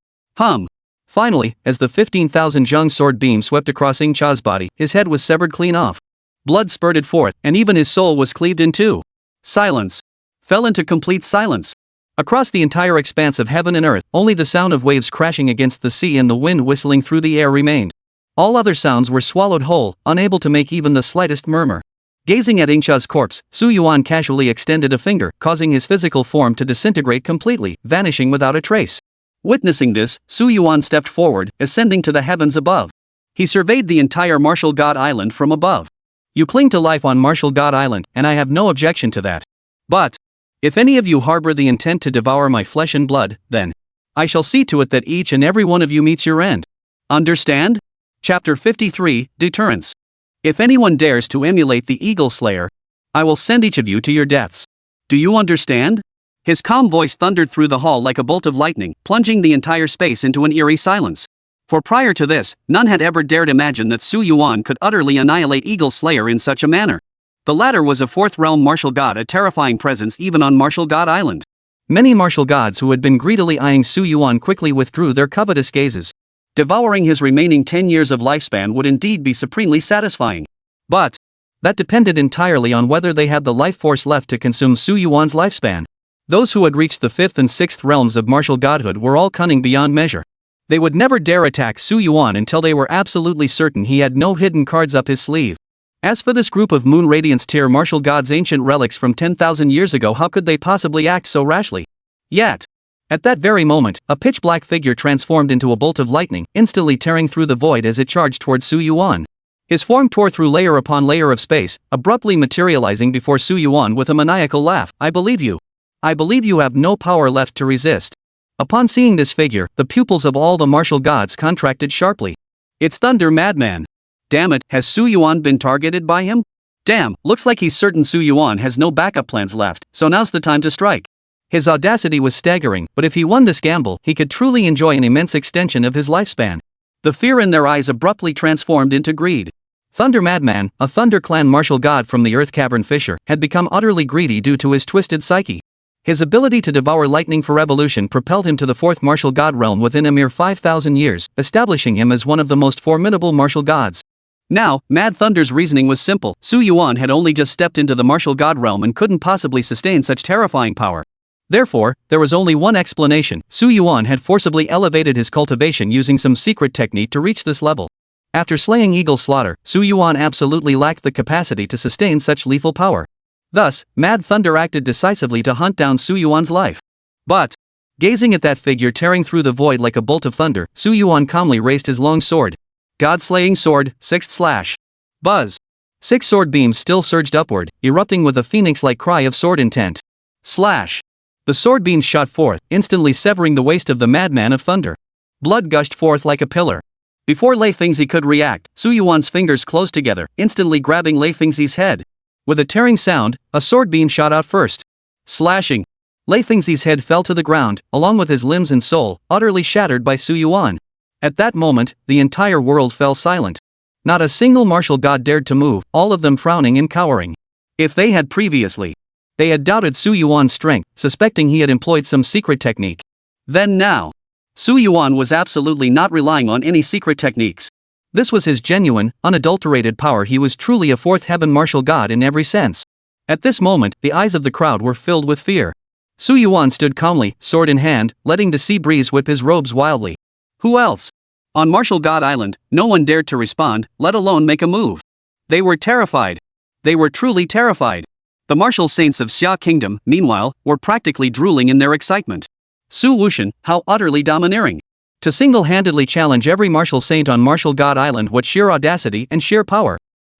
Finally, as the 15,000 Zheng sword beam swept across Incha's body, his head was severed clean off. Blood spurted forth, and even his soul was cleaved in two. Silence. Fell into complete silence. Across the entire expanse of heaven and earth, only the sound of waves crashing against the sea and the wind whistling through the air remained. All other sounds were swallowed whole, unable to make even the slightest murmur. Gazing at Incha's corpse, Su Yuan casually extended a finger, causing his physical form to disintegrate completely, vanishing without a trace. Witnessing this, Su Yuan stepped forward, ascending to the heavens above. He surveyed the entire Martial God Island from above. You cling to life on Martial God Island, and I have no objection to that. But if any of you harbor the intent to devour my flesh and blood, then I shall see to it that each and every one of you meets your end. Understand? Chapter 53, Deterrence. If anyone dares to emulate the Eagle Slayer, I will send each of you to your deaths. Do you understand? His calm voice thundered through the hall like a bolt of lightning, plunging the entire space into an eerie silence. For prior to this, none had ever dared imagine that Su Yuan could utterly annihilate Eagle Slayer in such a manner. The latter was a fourth realm martial god, a terrifying presence even on Martial God Island. Many martial gods who had been greedily eyeing Su Yuan quickly withdrew their covetous gazes. Devouring his remaining 10 years of lifespan would indeed be supremely satisfying. But that depended entirely on whether they had the life force left to consume Su Yuan's lifespan. Those who had reached the 5th and 6th realms of martial godhood were all cunning beyond measure. They would never dare attack Su Yuan until they were absolutely certain he had no hidden cards up his sleeve. As for this group of Moon Radiance tier martial gods, ancient relics from 10,000 years ago, how could they possibly act so rashly? Yet, at that very moment, a pitch-black figure transformed into a bolt of lightning, instantly tearing through the void as it charged towards Su Yuan. His form tore through layer upon layer of space, abruptly materializing before Su Yuan with a maniacal laugh. I believe you. I believe you have no power left to resist. Upon seeing this figure, the pupils of all the martial gods contracted sharply. It's Thunder Madman. Damn it, has Su Yuan been targeted by him? Damn, looks like he's certain Su Yuan has no backup plans left, so now's the time to strike. His audacity was staggering, but if he won this gamble, he could truly enjoy an immense extension of his lifespan. The fear in their eyes abruptly transformed into greed. Thunder Madman, a Thunder Clan martial god from the Earth Cavern Fissure, had become utterly greedy due to his twisted psyche. His ability to devour lightning for evolution propelled him to the 4th martial god realm within a mere 5,000 years, establishing him as one of the most formidable martial gods. Now, Mad Thunder's reasoning was simple. Su Yuan had only just stepped into the martial god realm and couldn't possibly sustain such terrifying power. Therefore, there was only one explanation. Su Yuan had forcibly elevated his cultivation using some secret technique to reach this level. After slaying Eagle Slaughter, Su Yuan absolutely lacked the capacity to sustain such lethal power. Thus, Mad Thunder acted decisively to hunt down Su Yuan's life. But gazing at that figure tearing through the void like a bolt of thunder, Su Yuan calmly raised his long sword. God-slaying sword, 6th slash. Buzz. 6 sword beams still surged upward, erupting with a phoenix-like cry of sword intent. Slash. The sword beams shot forth, instantly severing the waist of the madman of thunder. Blood gushed forth like a pillar. Before Lei Fengzi could react, Su Yuan's fingers closed together, instantly grabbing Lei Fengzi's head. With a tearing sound, a sword beam shot out first. Slashing. Lei Fengzi's head fell to the ground, along with his limbs and soul, utterly shattered by Su Yuan. At that moment, the entire world fell silent. Not a single martial god dared to move, all of them frowning and cowering. If they had previously, they had doubted Su Yuan's strength, suspecting he had employed some secret technique. Then now, Su Yuan was absolutely not relying on any secret techniques. This was his genuine, unadulterated power. He was truly a 4th heaven martial god in every sense. At this moment, the eyes of the crowd were filled with fear. Su Yuan stood calmly, sword in hand, letting the sea breeze whip his robes wildly. Who else? On Martial God Island, no one dared to respond, let alone make a move. They were terrified. They were truly terrified. The martial saints of Xia Kingdom, meanwhile, were practically drooling in their excitement. Su Wuxian, how utterly domineering. To single-handedly challenge every martial saint on Martial God Island, what sheer audacity and sheer power.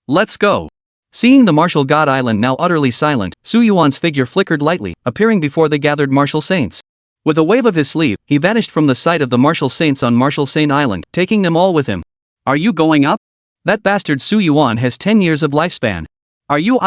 Let's go. Seeing the Martial God Island now utterly silent, Su Yuan's figure flickered lightly, appearing before the gathered martial saints. With a wave of his sleeve, he vanished from the sight of the martial saints on Martial Saint Island, taking them all with him. Are you going up? That bastard Su Yuan has 10 years of lifespan. Are you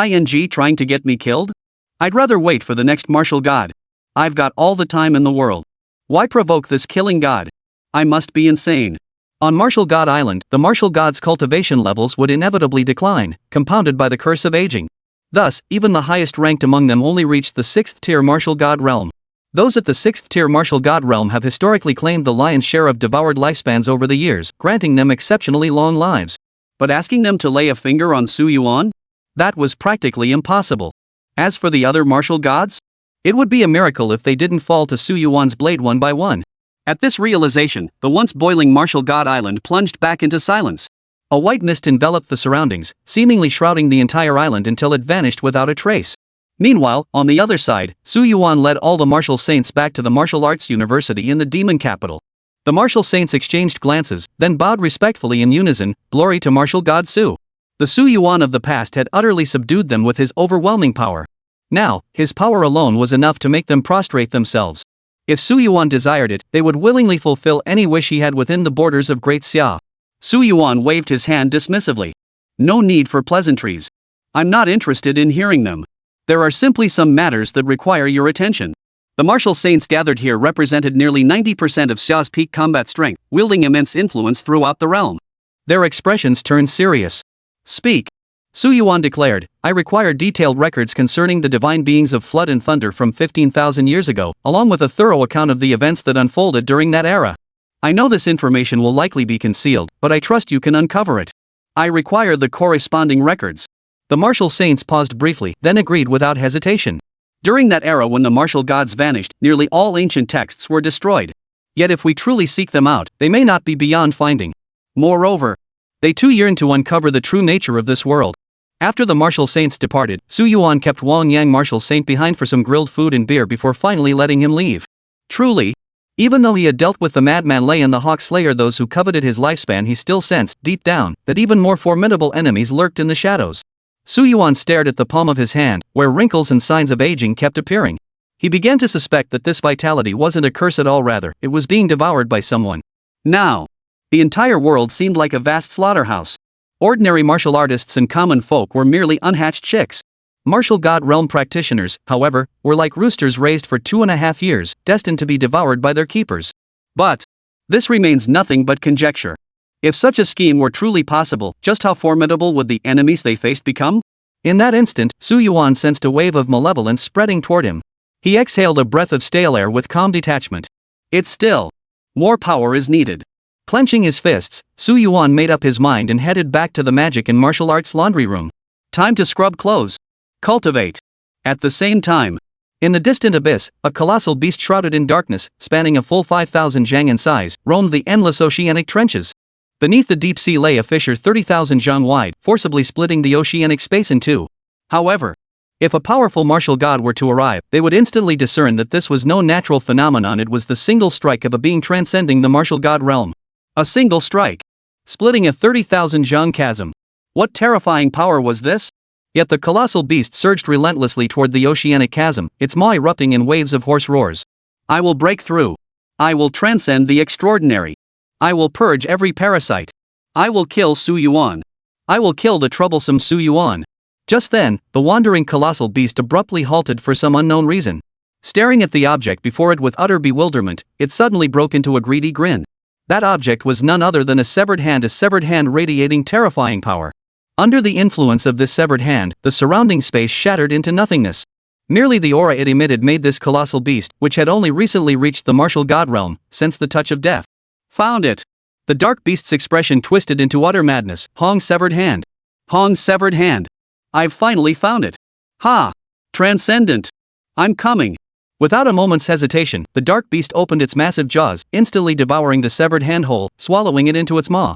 trying to get me killed? I'd rather wait for the next martial god. I've got all the time in the world. Why provoke this killing god? I must be insane. On Martial God Island, the martial god's cultivation levels would inevitably decline, compounded by the curse of aging. Thus, even the highest ranked among them only reached the 6th tier martial god realm. Those at the 6th tier martial god realm have historically claimed the lion's share of devoured lifespans over the years, granting them exceptionally long lives. But asking them to lay a finger on Su Yuan? That was practically impossible. As for the other martial gods? It would be a miracle if they didn't fall to Su Yuan's blade one by one. At this realization, the once boiling Martial God Island plunged back into silence. A white mist enveloped the surroundings, seemingly shrouding the entire island until it vanished without a trace. Meanwhile, on the other side, Su Yuan led all the martial saints back to the martial arts university in the demon capital. The martial saints exchanged glances, then bowed respectfully in unison, glory to Martial God Su. The Su Yuan of the past had utterly subdued them with his overwhelming power. Now, his power alone was enough to make them prostrate themselves. If Su Yuan desired it, they would willingly fulfill any wish he had within the borders of Great Xia. Su Yuan waved his hand dismissively. No need for pleasantries. I'm not interested in hearing them. There are simply some matters that require your attention. The martial saints gathered here represented nearly 90% of Xia's peak combat strength, wielding immense influence throughout the realm. Their expressions turned serious. Speak. Su Yuan declared, I require detailed records concerning the divine beings of Flood and Thunder from 15,000 years ago, along with a thorough account of the events that unfolded during that era. I know this information will likely be concealed, but I trust you can uncover it. I require the corresponding records. The martial saints paused briefly, then agreed without hesitation. During that era when the martial gods vanished, nearly all ancient texts were destroyed. Yet if we truly seek them out, they may not be beyond finding. Moreover, they too yearn to uncover the true nature of this world. After the martial saints departed, Su Yuan kept Wang Yang martial saint behind for some grilled food and beer before finally letting him leave. Truly, even though he had dealt with the madman Lei and the Hawk Slayer, those who coveted his lifespan, he still sensed, deep down, that even more formidable enemies lurked in the shadows. Su Yuan stared at the palm of his hand, where wrinkles and signs of aging kept appearing. He began to suspect that this vitality wasn't a curse at all, rather, it was being devoured by someone. Now, the entire world seemed like a vast slaughterhouse. Ordinary martial artists and common folk were merely unhatched chicks. Martial God realm practitioners, however, were like roosters raised for 2.5 years, destined to be devoured by their keepers. But this remains nothing but conjecture. If such a scheme were truly possible, just how formidable would the enemies they faced become? In that instant, Su Yuan sensed a wave of malevolence spreading toward him. He exhaled a breath of stale air with calm detachment. It's still. More power is needed. Clenching his fists, Su Yuan made up his mind and headed back to the magic and martial arts laundry room. Time to scrub clothes. Cultivate. At the same time, in the distant abyss, a colossal beast shrouded in darkness, spanning a full 5,000 zhang in size, roamed the endless oceanic trenches. Beneath the deep sea lay a fissure 30,000 zhang wide, forcibly splitting the oceanic space in two. However, if a powerful martial god were to arrive, they would instantly discern that this was no natural phenomenon, it was the single strike of a being transcending the martial god realm. A single strike, splitting a 30,000 zhang chasm. What terrifying power was this? Yet the colossal beast surged relentlessly toward the oceanic chasm, its maw erupting in waves of hoarse roars. I will break through. I will transcend the extraordinary. I will purge every parasite. I will kill Su Yuan. I will kill the troublesome Su Yuan. Just then, the wandering colossal beast abruptly halted for some unknown reason. Staring at the object before it with utter bewilderment, it suddenly broke into a greedy grin. That object was none other than a severed hand radiating terrifying power. Under the influence of this severed hand, the surrounding space shattered into nothingness. Merely the aura it emitted made this colossal beast, which had only recently reached the martial god realm, sense the touch of death. Found it. The dark beast's expression twisted into utter madness. Hong's severed hand. Hong's severed hand. I've finally found it. Ha! Transcendent. I'm coming. Without a moment's hesitation, the dark beast opened its massive jaws, instantly devouring the severed hand whole, swallowing it into its maw.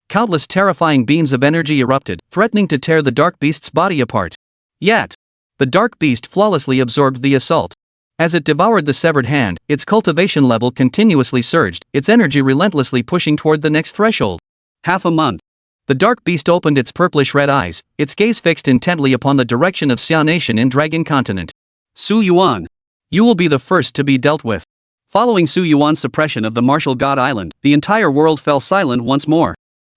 Countless terrifying beams of energy erupted, threatening to tear the dark beast's body apart. Yet, the dark beast flawlessly absorbed the assault. As it devoured the severed hand, its cultivation level continuously surged, its energy relentlessly pushing toward the next threshold. Half a month. The dark beast opened its purplish-red eyes, its gaze fixed intently upon the direction of Xia Nation in Dragon Continent. Su Yuan. You will be the first to be dealt with. Following Su Yuan's suppression of the martial god island, the entire world fell silent once more.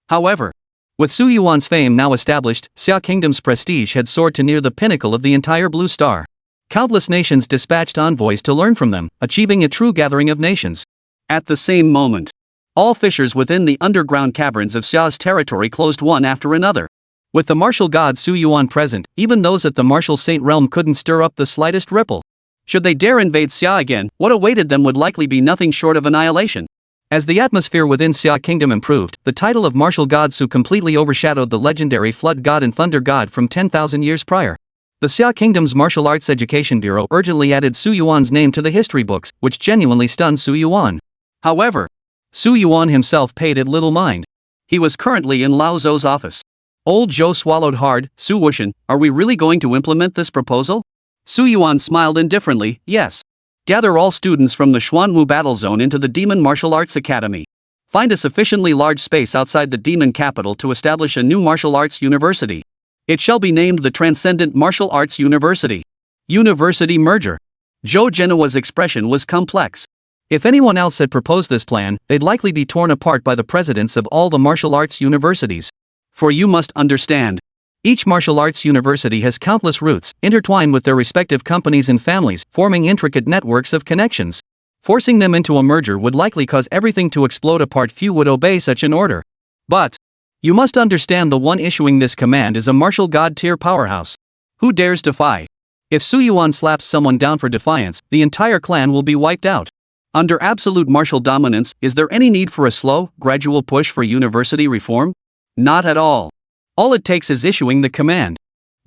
However, with Su Yuan's fame now established, Xia Kingdom's prestige had soared to near the pinnacle of the entire Blue Star. Countless nations dispatched envoys to learn from them, achieving a true gathering of nations. At the same moment, all fissures within the underground caverns of Xia's territory closed one after another. With the martial god Su Yuan present, even those at the martial saint realm couldn't stir up the slightest ripple. Should they dare invade Xia again, what awaited them would likely be nothing short of annihilation. As the atmosphere within Xia Kingdom improved, the title of martial god Su completely overshadowed the legendary flood god and thunder god from 10,000 years prior. The Xia Kingdom's Martial Arts Education Bureau urgently added Su Yuan's name to the history books, which genuinely stunned Su Yuan. However, Su Yuan himself paid it little mind. He was currently in Lao Zhou's office. Old Zhou swallowed hard. Su Wushan, are we really going to implement this proposal? Su Yuan smiled indifferently, yes. Gather all students from the Xuanwu Battle Zone into the Demon Martial Arts Academy. Find a sufficiently large space outside the demon capital to establish a new martial arts university. It shall be named the Transcendent Martial Arts University. University merger. Zhou Genoa's expression was complex. If anyone else had proposed this plan, they'd likely be torn apart by the presidents of all the martial arts universities. For you must understand, each martial arts university has countless roots, intertwined with their respective companies and families, forming intricate networks of connections. Forcing them into a merger would likely cause everything to explode apart. Few would obey such an order. But you must understand, the one issuing this command is a martial god tier powerhouse. Who dares defy? If Su Yuan slaps someone down for defiance, the entire clan will be wiped out. Under absolute martial dominance, is there any need for a slow, gradual push for university reform? Not at all. All it takes is issuing the command.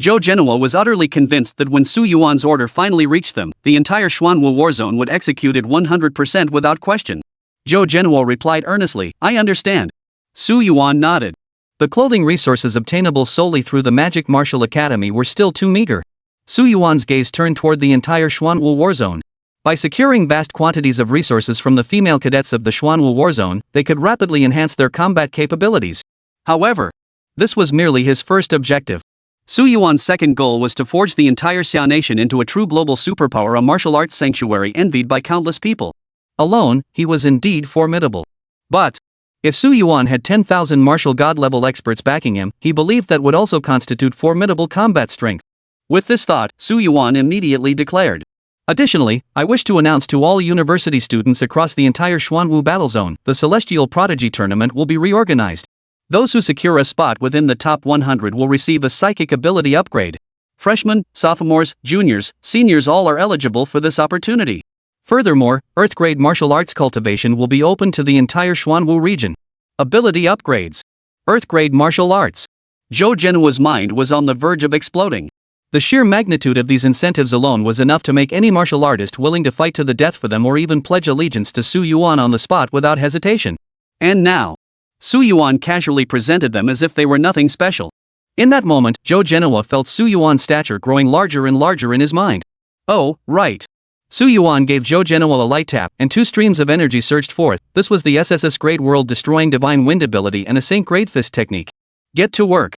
Zhou Genoa was utterly convinced that when Su Yuan's order finally reached them, the entire Xuanwu war zone would execute it 100% without question. Zhou Genoa replied earnestly, I understand. Su Yuan nodded. The clothing resources obtainable solely through the Magic Martial Academy were still too meager. Su Yuan's gaze turned toward the entire Xuanwu war zone. By securing vast quantities of resources from the female cadets of the Xuanwu war zone, they could rapidly enhance their combat capabilities. However, this was merely his first objective. Su Yuan's second goal was to forge the entire Xia Nation into a true global superpower, a martial arts sanctuary envied by countless people. Alone, he was indeed formidable. But if Su Yuan had 10,000 martial god-level experts backing him, he believed that would also constitute formidable combat strength. With this thought, Su Yuan immediately declared, additionally, I wish to announce to all university students across the entire Xuanwu battle zone, the Celestial Prodigy tournament will be reorganized. Those who secure a spot within the top 100 will receive a psychic ability upgrade. Freshmen, sophomores, juniors, seniors all are eligible for this opportunity. Furthermore, Earth-grade martial arts cultivation will be open to the entire Xuanwu region. Ability upgrades. Earth-grade martial arts. Zhou Genoa's mind was on the verge of exploding. The sheer magnitude of these incentives alone was enough to make any martial artist willing to fight to the death for them or even pledge allegiance to Su Yuan on the spot without hesitation. And now, Su Yuan casually presented them as if they were nothing special. In that moment, Zhou Genoa felt Su Yuan's stature growing larger and larger in his mind. Oh, right. Su Yuan gave Zhou Genoa a light tap, and two streams of energy surged forth. This was the SSS-grade world-destroying divine wind ability and a Saint-grade fist technique. Get to work.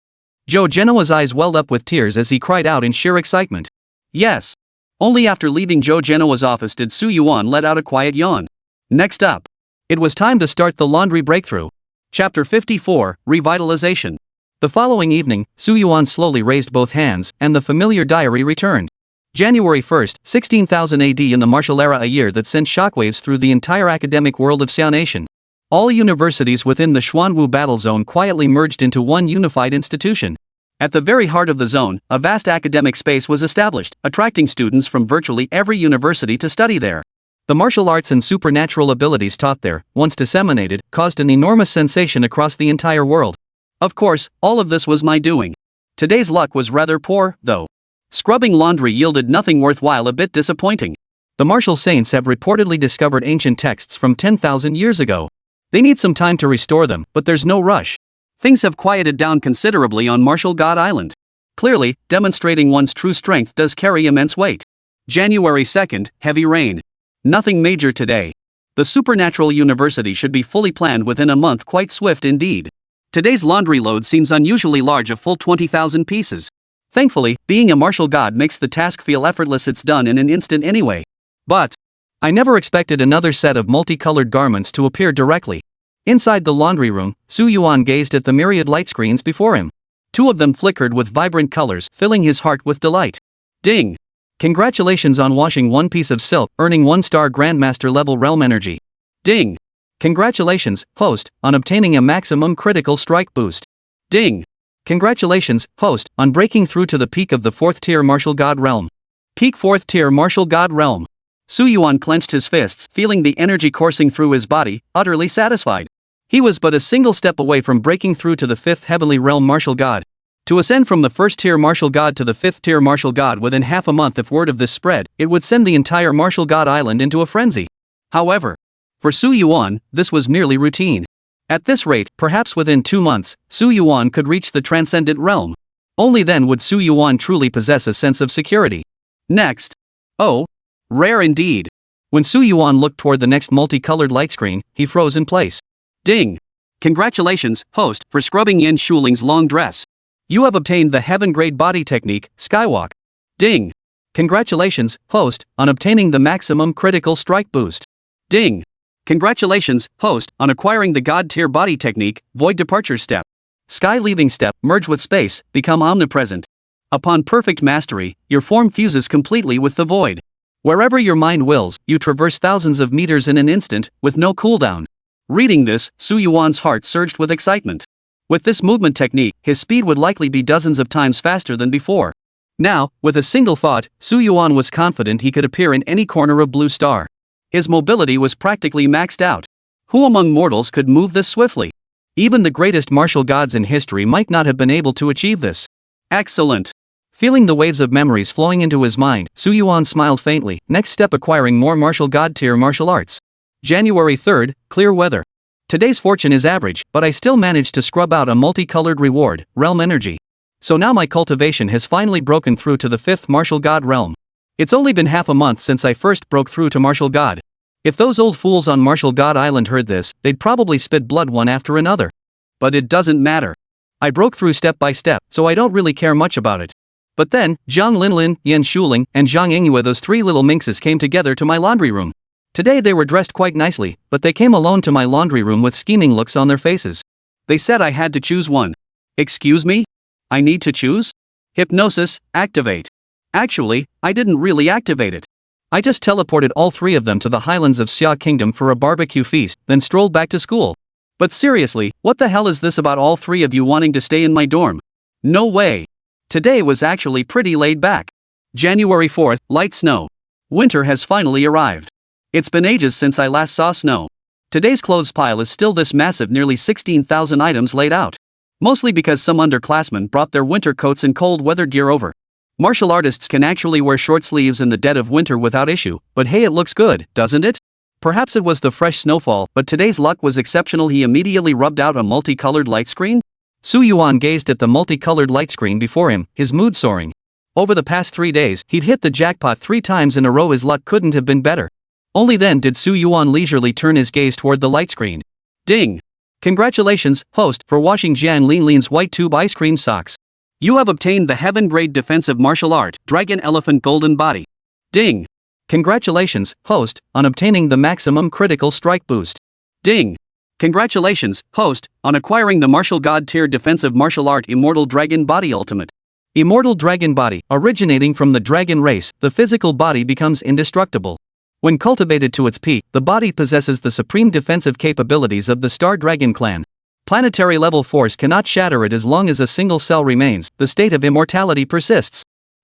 Zhou Genoa's eyes welled up with tears as he cried out in sheer excitement. Yes. Only after leaving Zhou Genoa's office did Su Yuan let out a quiet yawn. Next up, it was time to start the laundry breakthrough. Chapter 54, Revitalization. The following evening, Su Yuan slowly raised both hands, and the familiar diary returned. January 1st, 16,000 AD, in the martial era, a year that sent shockwaves through the entire academic world of Xia Nation. All universities within the Xuanwu battle zone quietly merged into one unified institution. At the very heart of the zone, a vast academic space was established, attracting students from virtually every university to study there. The martial arts and supernatural abilities taught there, once disseminated, caused an enormous sensation across the entire world. Of course, all of this was my doing. Today's luck was rather poor, though. Scrubbing laundry yielded nothing worthwhile, a bit disappointing. The martial saints have reportedly discovered ancient texts from 10,000 years ago. They need some time to restore them, but there's no rush. Things have quieted down considerably on Martial God Island. Clearly, demonstrating one's true strength does carry immense weight. January 2nd, heavy rain. Nothing major today. The Supernatural University should be fully planned within a month, quite swift indeed. Today's laundry load seems unusually large, a full 20,000 pieces. Thankfully, being a martial god makes the task feel effortless, it's done in an instant anyway. But I never expected another set of multicolored garments to appear directly. Inside the laundry room, Su Yuan gazed at the myriad light screens before him. 2 of them flickered with vibrant colors, filling his heart with delight. Ding! Congratulations on washing 1 piece of silk, earning 1-star Grandmaster level realm energy. Ding! Congratulations, host, on obtaining a maximum critical strike boost. Ding! Congratulations, host, on breaking through to the peak of the 4th tier martial god realm. Peak 4th tier martial god realm. Su Yuan clenched his fists, feeling the energy coursing through his body, utterly satisfied. He was but a single step away from breaking through to the 5th heavenly realm martial god. To ascend from the 1st tier martial god to the 5th tier martial god within half a month, if word of this spread, it would send the entire martial god island into a frenzy. However, for Su Yuan, this was merely routine. At this rate, perhaps within 2 months, Su Yuan could reach the transcendent realm. Only then would Su Yuan truly possess a sense of security. Next. Oh. Rare indeed. When Su Yuan looked toward the next multicolored light screen, he froze in place. Ding! Congratulations, host, for scrubbing Yan Shuling's long dress. You have obtained the heaven-grade body technique, Skywalk. Ding! Congratulations, host, on obtaining the maximum critical strike boost. Ding! Congratulations, host, on acquiring the god-tier body technique, Void Departure Step. Sky Leaving Step, merge with space, become omnipresent. Upon perfect mastery, your form fuses completely with the void. Wherever your mind wills, you traverse thousands of meters in an instant, with no cooldown. Reading this, Su Yuan's heart surged with excitement. With this movement technique, his speed would likely be dozens of times faster than before. Now, with a single thought, Su Yuan was confident he could appear in any corner of Blue Star. His mobility was practically maxed out. Who among mortals could move this swiftly? Even the greatest martial gods in history might not have been able to achieve this. Excellent! Feeling the waves of memories flowing into his mind, Su Yuan smiled faintly. Next step, acquiring more martial god tier martial arts. January 3rd, clear weather. Today's fortune is average, but I still managed to scrub out a multicolored reward, realm energy. So now my cultivation has finally broken through to the 5th martial god realm. It's only been half a month since I first broke through to martial god. If those old fools on Martial God Island heard this, they'd probably spit blood one after another. But it doesn't matter. I broke through step by step, so I don't really care much about it. But then, Zhang Linlin, Yan Shuling, and Zhang Yingyue, those 3 little minxes, came together to my laundry room. Today they were dressed quite nicely, but they came alone to my laundry room with scheming looks on their faces. They said I had to choose one. Excuse me? I need to choose? Hypnosis, activate. Actually, I didn't really activate it. I just teleported all 3 of them to the highlands of Xia Kingdom for a barbecue feast, then strolled back to school. But seriously, what the hell is this about all 3 of you wanting to stay in my dorm? No way. Today was actually pretty laid back. January 4th, light snow. Winter has finally arrived. It's been ages since I last saw snow. Today's clothes pile is still this massive, nearly 16,000 items laid out. Mostly because some underclassmen brought their winter coats and cold weather gear over. Martial artists can actually wear short sleeves in the dead of winter without issue, but hey, it looks good, doesn't it? Perhaps it was the fresh snowfall, but today's luck was exceptional. He immediately rubbed out a multicolored light screen. Su Yuan gazed at the multicolored light screen before him, his mood soaring. Over the past 3 days, he'd hit the jackpot 3 times in a row. His luck couldn't have been better. Only then did Su Yuan leisurely turn his gaze toward the light screen. Ding! Congratulations, host, for washing Jian Linlin's white tube ice cream socks. You have obtained the heaven-grade defensive martial art, Dragon Elephant Golden Body. Ding! Congratulations, host, on obtaining the maximum critical strike boost. Ding! Congratulations, host, on acquiring the martial god tier defensive martial art Immortal Dragon Body Ultimate. Immortal Dragon Body, originating from the dragon race, the physical body becomes indestructible. When cultivated to its peak, the body possesses the supreme defensive capabilities of the Star Dragon clan. Planetary level force cannot shatter it as long as a single cell remains. The state of immortality persists.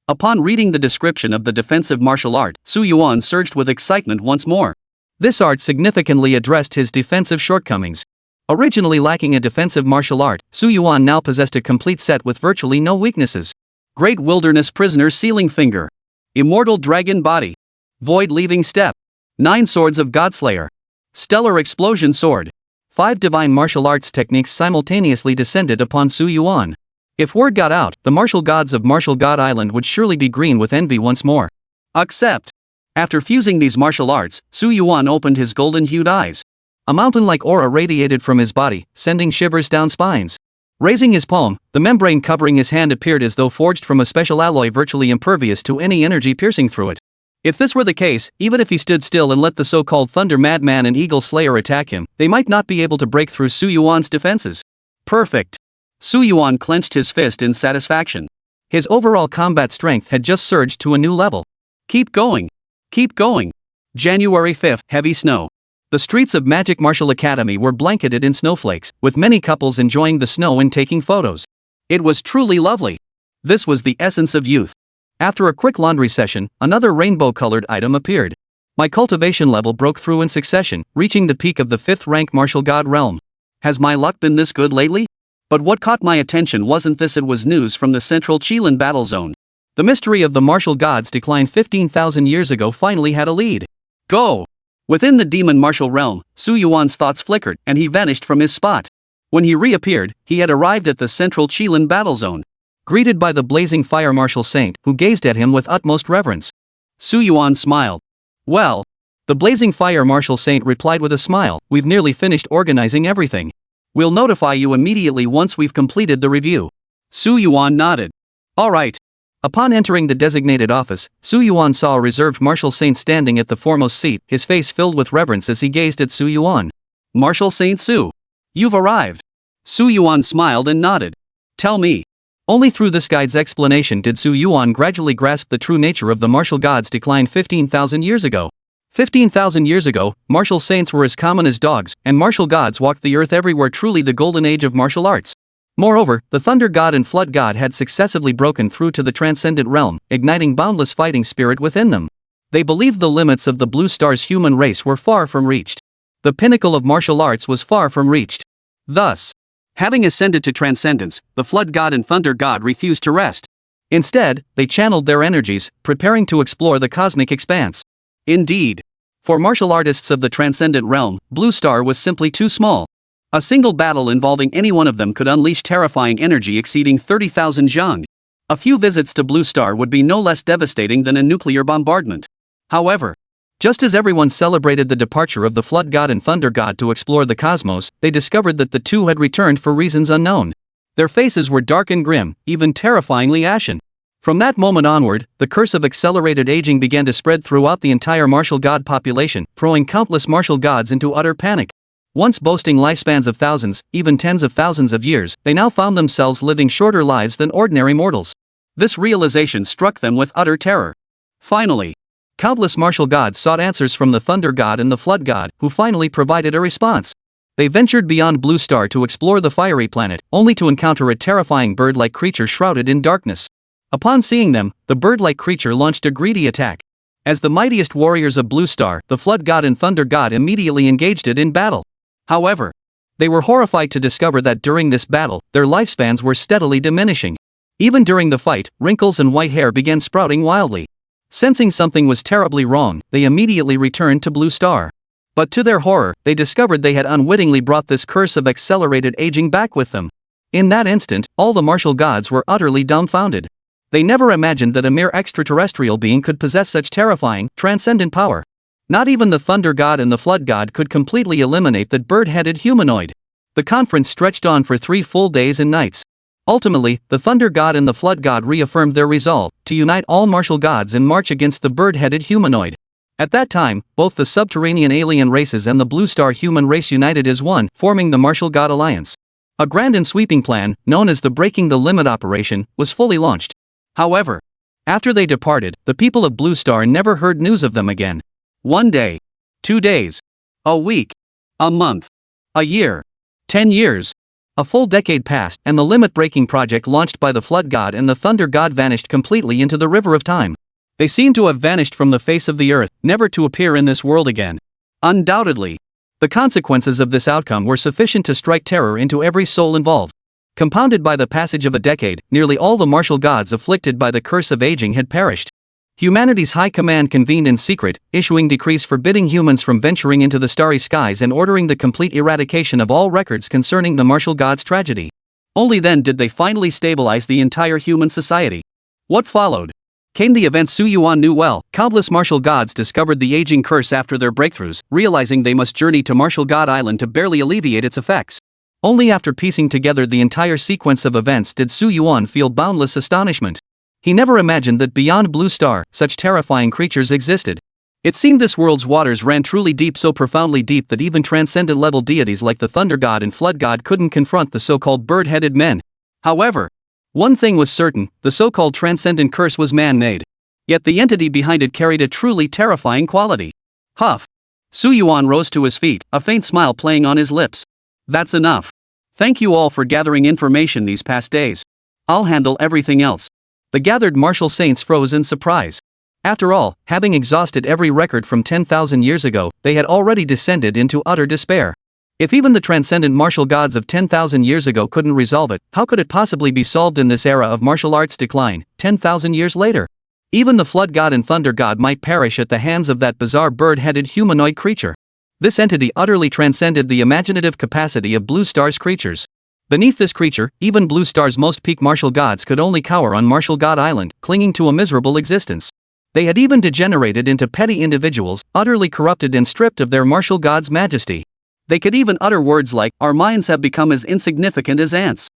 Upon reading the description of the defensive martial art, Su Yuan surged with excitement once more. This art significantly addressed his defensive shortcomings. Originally lacking a defensive martial art, Su Yuan now possessed a complete set with virtually no weaknesses. Great Wilderness Prisoner Sealing Finger. Immortal Dragon Body. Void Leaving Step. 9 Swords of Godslayer. Stellar Explosion Sword. 5 divine martial arts techniques simultaneously descended upon Su Yuan. If word got out, the martial gods of Martial God Island would surely be green with envy once more. Accept. After fusing these martial arts, Su Yuan opened his golden-hued eyes. A mountain-like aura radiated from his body, sending shivers down spines. Raising his palm, the membrane covering his hand appeared as though forged from a special alloy virtually impervious to any energy piercing through it. If this were the case, even if he stood still and let the so-called Thunder Madman and Eagle Slayer attack him, they might not be able to break through Su Yuan's defenses. Perfect. Su Yuan clenched his fist in satisfaction. His overall combat strength had just surged to a new level. Keep going. Keep going. January 5th, heavy snow. The streets of Magic Martial Academy were blanketed in snowflakes, with many couples enjoying the snow and taking photos. It was truly lovely. This was the essence of youth. After a quick laundry session, another rainbow-colored item appeared. My cultivation level broke through in succession, reaching the peak of the 5th rank martial god realm. Has my luck been this good lately? But what caught my attention wasn't this, it was news from the central Qilin battle zone. The mystery of the martial gods' decline 15,000 years ago finally had a lead. Go! Within the demon martial realm, Su Yuan's thoughts flickered, and he vanished from his spot. When he reappeared, he had arrived at the central Qilin battle zone. Greeted by the blazing fire martial saint, who gazed at him with utmost reverence. Su Yuan smiled. Well, the blazing fire martial saint replied with a smile, we've nearly finished organizing everything. We'll notify you immediately once we've completed the review. Su Yuan nodded. All right. Upon entering the designated office, Su Yuan saw a reserved martial saint standing at the foremost seat, his face filled with reverence as he gazed at Su Yuan. Martial Saint Su. You've arrived. Su Yuan smiled and nodded. Tell me. Only through this guide's explanation did Su Yuan gradually grasp the true nature of the martial gods' decline 15,000 years ago. 15,000 years ago, martial saints were as common as dogs, and martial gods walked the earth everywhere, truly the golden age of martial arts. Moreover, the Thunder God and Flood God had successively broken through to the transcendent realm, igniting boundless fighting spirit within them. They believed the limits of the Blue Star's human race were far from reached. The pinnacle of martial arts was far from reached. Thus, having ascended to transcendence, the Flood God and Thunder God refused to rest. Instead, they channeled their energies, preparing to explore the cosmic expanse. Indeed. For martial artists of the transcendent realm, Blue Star was simply too small. A single battle involving any one of them could unleash terrifying energy exceeding 30,000 zhang. A few visits to Blue Star would be no less devastating than a nuclear bombardment. However, just as everyone celebrated the departure of the Flood God and Thunder God to explore the cosmos, they discovered that the two had returned for reasons unknown. Their faces were dark and grim, even terrifyingly ashen. From that moment onward, the curse of accelerated aging began to spread throughout the entire martial god population, throwing countless martial gods into utter panic. Once boasting lifespans of thousands, even tens of thousands of years, they now found themselves living shorter lives than ordinary mortals. This realization struck them with utter terror. Finally, countless martial gods sought answers from the Thunder God and the Flood God, who finally provided a response. They ventured beyond Blue Star to explore the fiery planet, only to encounter a terrifying bird-like creature shrouded in darkness. Upon seeing them, the bird-like creature launched a greedy attack. As the mightiest warriors of Blue Star, the Flood God and Thunder God immediately engaged it in battle. However, they were horrified to discover that during this battle, their lifespans were steadily diminishing. Even during the fight, wrinkles and white hair began sprouting wildly. Sensing something was terribly wrong, they immediately returned to Blue Star. But to their horror, they discovered they had unwittingly brought this curse of accelerated aging back with them. In that instant, all the martial gods were utterly dumbfounded. They never imagined that a mere extraterrestrial being could possess such terrifying, transcendent power. Not even the Thunder God and the Flood God could completely eliminate that bird-headed humanoid. The conference stretched on for 3 full days and nights. Ultimately, the Thunder God and the Flood God reaffirmed their resolve to unite all martial gods and march against the bird-headed humanoid. At that time, both the subterranean alien races and the Blue Star human race united as one, forming the Martial God Alliance. A grand and sweeping plan, known as the Breaking the Limit operation, was fully launched. However, after they departed, the people of Blue Star never heard news of them again. 1 day, 2 days, a week, a month, a year, 10 years. A full decade passed, and the limit-breaking project launched by the Flood God and the Thunder God vanished completely into the river of time. They seemed to have vanished from the face of the earth, never to appear in this world again. Undoubtedly, the consequences of this outcome were sufficient to strike terror into every soul involved. Compounded by the passage of a decade, nearly all the martial gods afflicted by the curse of aging had perished. Humanity's high command convened in secret, issuing decrees forbidding humans from venturing into the starry skies and ordering the complete eradication of all records concerning the martial gods' tragedy. Only then did they finally stabilize the entire human society. What followed? came the event Su Yuan knew well. Countless martial gods discovered the aging curse after their breakthroughs, realizing they must journey to Martial God Island to barely alleviate its effects. Only after piecing together the entire sequence of events did Su Yuan feel boundless astonishment. He never imagined that beyond Blue Star, such terrifying creatures existed. It seemed this world's waters ran truly deep, so profoundly deep that even transcendent-level deities like the Thunder God and Flood God couldn't confront the so-called bird-headed men. However, one thing was certain: the so-called transcendent curse was man-made. Yet the entity behind it carried a truly terrifying quality. Huff. Su Yuan rose to his feet, a faint smile playing on his lips. That's enough. Thank you all for gathering information these past days. I'll handle everything else. The gathered martial saints froze in surprise. After all, having exhausted every record from 10,000 years ago, they had already descended into utter despair. If even the transcendent martial gods of 10,000 years ago couldn't resolve it, how could it possibly be solved in this era of martial arts decline, 10,000 years later? Even the Flood God and Thunder God might perish at the hands of that bizarre bird-headed humanoid creature. This entity utterly transcended the imaginative capacity of Blue Star's creatures. Beneath this creature, even Blue Star's most peak martial gods could only cower on Martial God Island, clinging to a miserable existence. They had even degenerated into petty individuals, utterly corrupted and stripped of their martial god's majesty. They could even utter words like, "Our minds have become as insignificant as ants."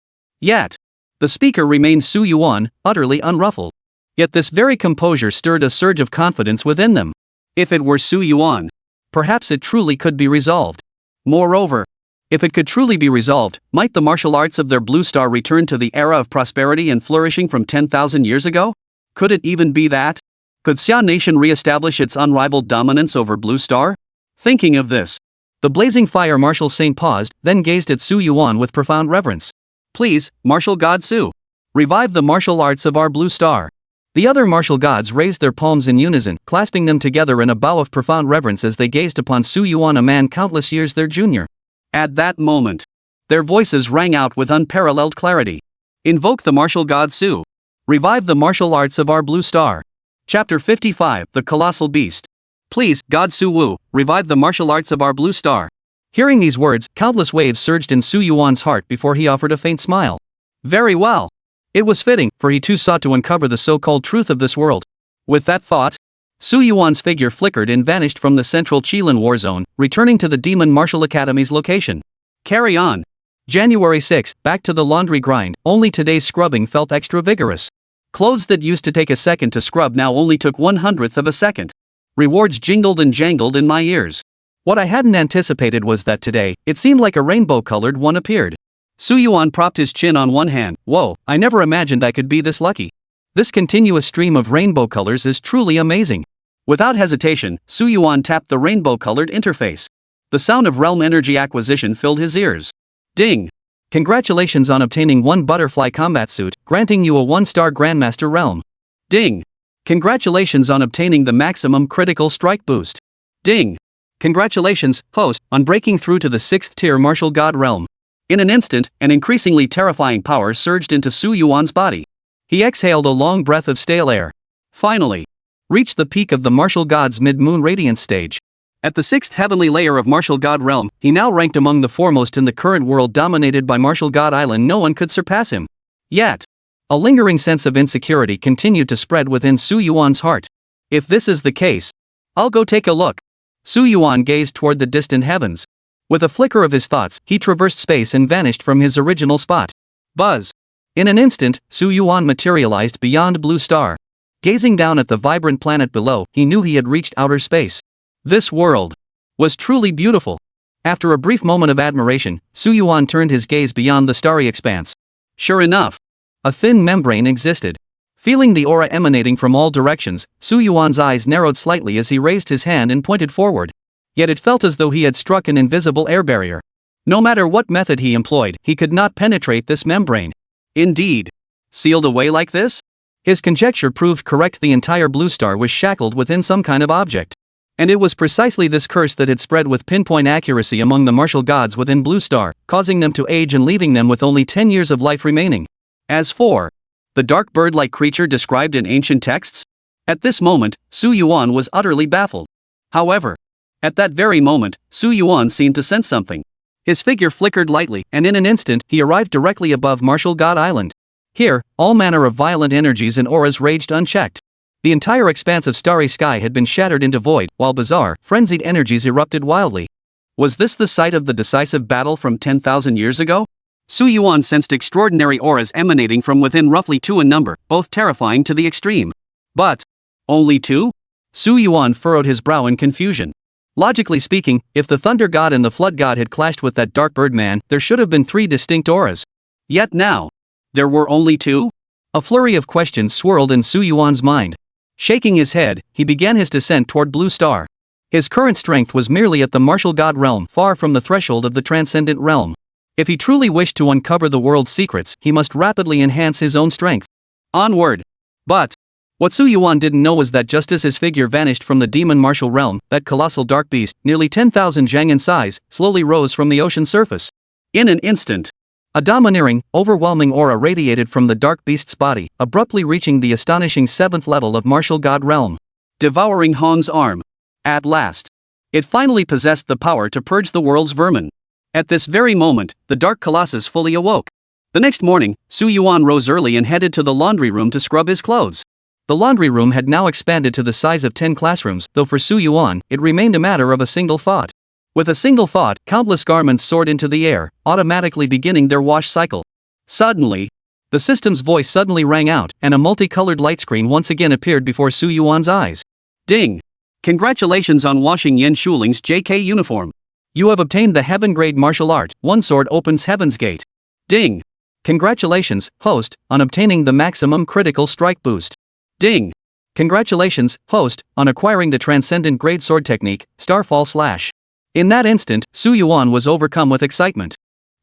Yet, the speaker remained Su Yuan, utterly unruffled. Yet this very composure stirred a surge of confidence within them. If it were Su Yuan, perhaps it truly could be resolved. Moreover, if it could truly be resolved, might the martial arts of their Blue Star return to the era of prosperity and flourishing from 10,000 years ago? Could it even be that? Could Xia Nation re-establish its unrivaled dominance over Blue Star? Thinking of this, the blazing fire martial saint paused, then gazed at Su Yuan with profound reverence. Please, martial god Su, revive the martial arts of our Blue Star. The other martial gods raised their palms in unison, clasping them together in a bow of profound reverence as they gazed upon Su Yuan, a man countless years their junior. At that moment, their voices rang out with unparalleled clarity. Invoke the martial god Su. Revive the martial arts of our Blue Star. Chapter 55, The Colossal Beast. Please, God Su Wu, revive the martial arts of our Blue Star. Hearing these words, countless waves surged in Su Yuan's heart before he offered a faint smile. Very well. It was fitting, for he too sought to uncover the so-called truth of this world. With that thought, Su Yuan's figure flickered and vanished from the central Qilin war zone, returning to the Demon Martial Academy's location. Carry on. January 6th, back to the laundry grind, only today's scrubbing felt extra vigorous. Clothes that used to take a second to scrub now only took 1/100th of a second. Rewards jingled and jangled in my ears. What I hadn't anticipated was that today, it seemed like a rainbow-colored one appeared. Su Yuan propped his chin on one hand. Whoa, I never imagined I could be this lucky. This continuous stream of rainbow colors is truly amazing. Without hesitation, Su Yuan tapped the rainbow-colored interface. The sound of realm energy acquisition filled his ears. Ding! Congratulations on obtaining one butterfly combat suit, granting you a 1-star Grandmaster realm. Ding! Congratulations on obtaining the maximum critical strike boost. Ding! Congratulations, host, on breaking through to the 6th tier martial god realm. In an instant, an increasingly terrifying power surged into Su Yuan's body. He exhaled a long breath of stale air. Finally, reached the peak of the martial god's mid-moon radiance stage. At the 6th heavenly layer of Martial God Realm, he now ranked among the foremost in the current world dominated by Martial God Island. No one could surpass him. Yet, a lingering sense of insecurity continued to spread within Su Yuan's heart. If this is the case, I'll go take a look. Su Yuan gazed toward the distant heavens. With a flicker of his thoughts, he traversed space and vanished from his original spot. Buzz! In an instant, Su Yuan materialized beyond Blue Star. Gazing down at the vibrant planet below, he knew he had reached outer space. This world was truly beautiful. After a brief moment of admiration, Su Yuan turned his gaze beyond the starry expanse. Sure enough, a thin membrane existed. Feeling the aura emanating from all directions, Su Yuan's eyes narrowed slightly as he raised his hand and pointed forward. Yet it felt as though he had struck an invisible air barrier. No matter what method he employed, he could not penetrate this membrane. Indeed. Sealed away like this? His conjecture proved correct. The entire Blue Star was shackled within some kind of object. And it was precisely this curse that had spread with pinpoint accuracy among the martial gods within Blue Star, causing them to age and leaving them with only 10 years of life remaining. As for the dark bird-like creature described in ancient texts, at this moment, Su Yuan was utterly baffled. However, at that very moment, Su Yuan seemed to sense something. His figure flickered lightly, and in an instant, he arrived directly above Martial God Island. Here, all manner of violent energies and auras raged unchecked. The entire expanse of starry sky had been shattered into void, while bizarre, frenzied energies erupted wildly. Was this the site of the decisive battle from 10,000 years ago? Su Yuan sensed extraordinary auras emanating from within, roughly 2 in number, both terrifying to the extreme. But only 2? Su Yuan furrowed his brow in confusion. Logically speaking, if the Thunder God and the Flood God had clashed with that Dark Bird Man, there should have been 3 distinct auras. Yet now, there were only 2? A flurry of questions swirled in Su Yuan's mind. Shaking his head, he began his descent toward Blue Star. His current strength was merely at the martial god realm, far from the threshold of the transcendent realm. If he truly wished to uncover the world's secrets, he must rapidly enhance his own strength. Onward! But what Su Yuan didn't know was that just as his figure vanished from the demon martial realm, that colossal dark beast, nearly 10,000 zhang in size, slowly rose from the ocean surface. In an instant, a domineering, overwhelming aura radiated from the dark beast's body, abruptly reaching the astonishing 7th level of martial god realm. Devouring Hong's arm. At last, it finally possessed the power to purge the world's vermin. At this very moment, the Dark Colossus fully awoke. The next morning, Su Yuan rose early and headed to the laundry room to scrub his clothes. The laundry room had now expanded to the size of 10 classrooms, though for Su Yuan, it remained a matter of a single thought. With a single thought, countless garments soared into the air, automatically beginning their wash cycle. Suddenly, the system's voice suddenly rang out, and a multicolored light screen once again appeared before Su Yuan's eyes. Ding! Congratulations on washing Yen Shuling's JK uniform. You have obtained the Heaven-grade martial art, One Sword opens Heaven's Gate. Ding! Congratulations, host, on obtaining the maximum critical strike boost. Ding! Congratulations, host, on acquiring the Transcendent Grade Sword Technique, Starfall Slash. In that instant, Su Yuan was overcome with excitement.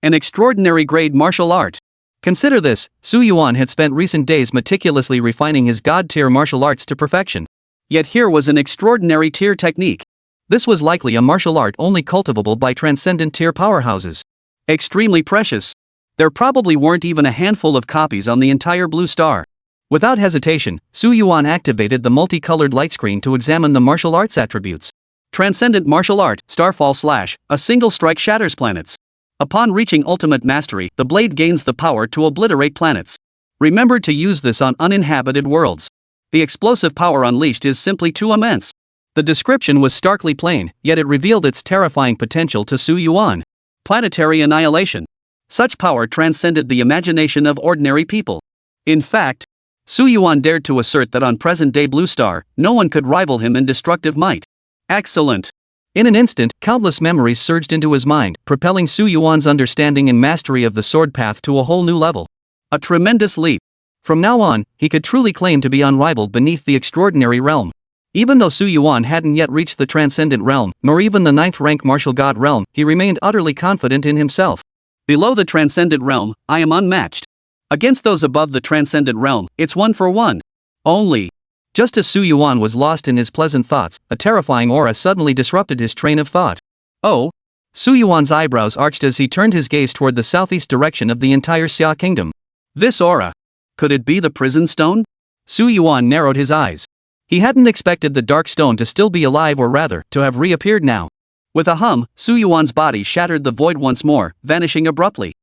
An extraordinary grade martial art. Consider this, Su Yuan had spent recent days meticulously refining his god-tier martial arts to perfection. Yet here was an extraordinary tier technique. This was likely a martial art only cultivable by transcendent tier powerhouses. Extremely precious. There probably weren't even a handful of copies on the entire Blue Star. Without hesitation, Su Yuan activated the multicolored light screen to examine the martial arts attributes. Transcendent martial art, Starfall Slash, a single strike shatters planets. Upon reaching ultimate mastery, the blade gains the power to obliterate planets. Remember to use this on uninhabited worlds. The explosive power unleashed is simply too immense. The description was starkly plain, yet it revealed its terrifying potential to Su Yuan. Planetary annihilation. Such power transcended the imagination of ordinary people. In fact, Su Yuan dared to assert that on present-day Blue Star, no one could rival him in destructive might. Excellent! In an instant, countless memories surged into his mind, propelling Su Yuan's understanding and mastery of the sword path to a whole new level. A tremendous leap. From now on, he could truly claim to be unrivaled beneath the extraordinary realm. Even though Su Yuan hadn't yet reached the Transcendent Realm, nor even the 9th rank Martial God Realm, he remained utterly confident in himself. Below the Transcendent Realm, I am unmatched. Against those above the Transcendent Realm, it's 1 for 1. Only. Just as Su Yuan was lost in his pleasant thoughts, a terrifying aura suddenly disrupted his train of thought. Oh? Su Yuan's eyebrows arched as he turned his gaze toward the southeast direction of the entire Xia Kingdom. This aura. Could it be the prison stone? Su Yuan narrowed his eyes. He hadn't expected the dark stone to still be alive, or rather, to have reappeared now. With a hum, Su Yuan's body shattered the void once more, vanishing abruptly.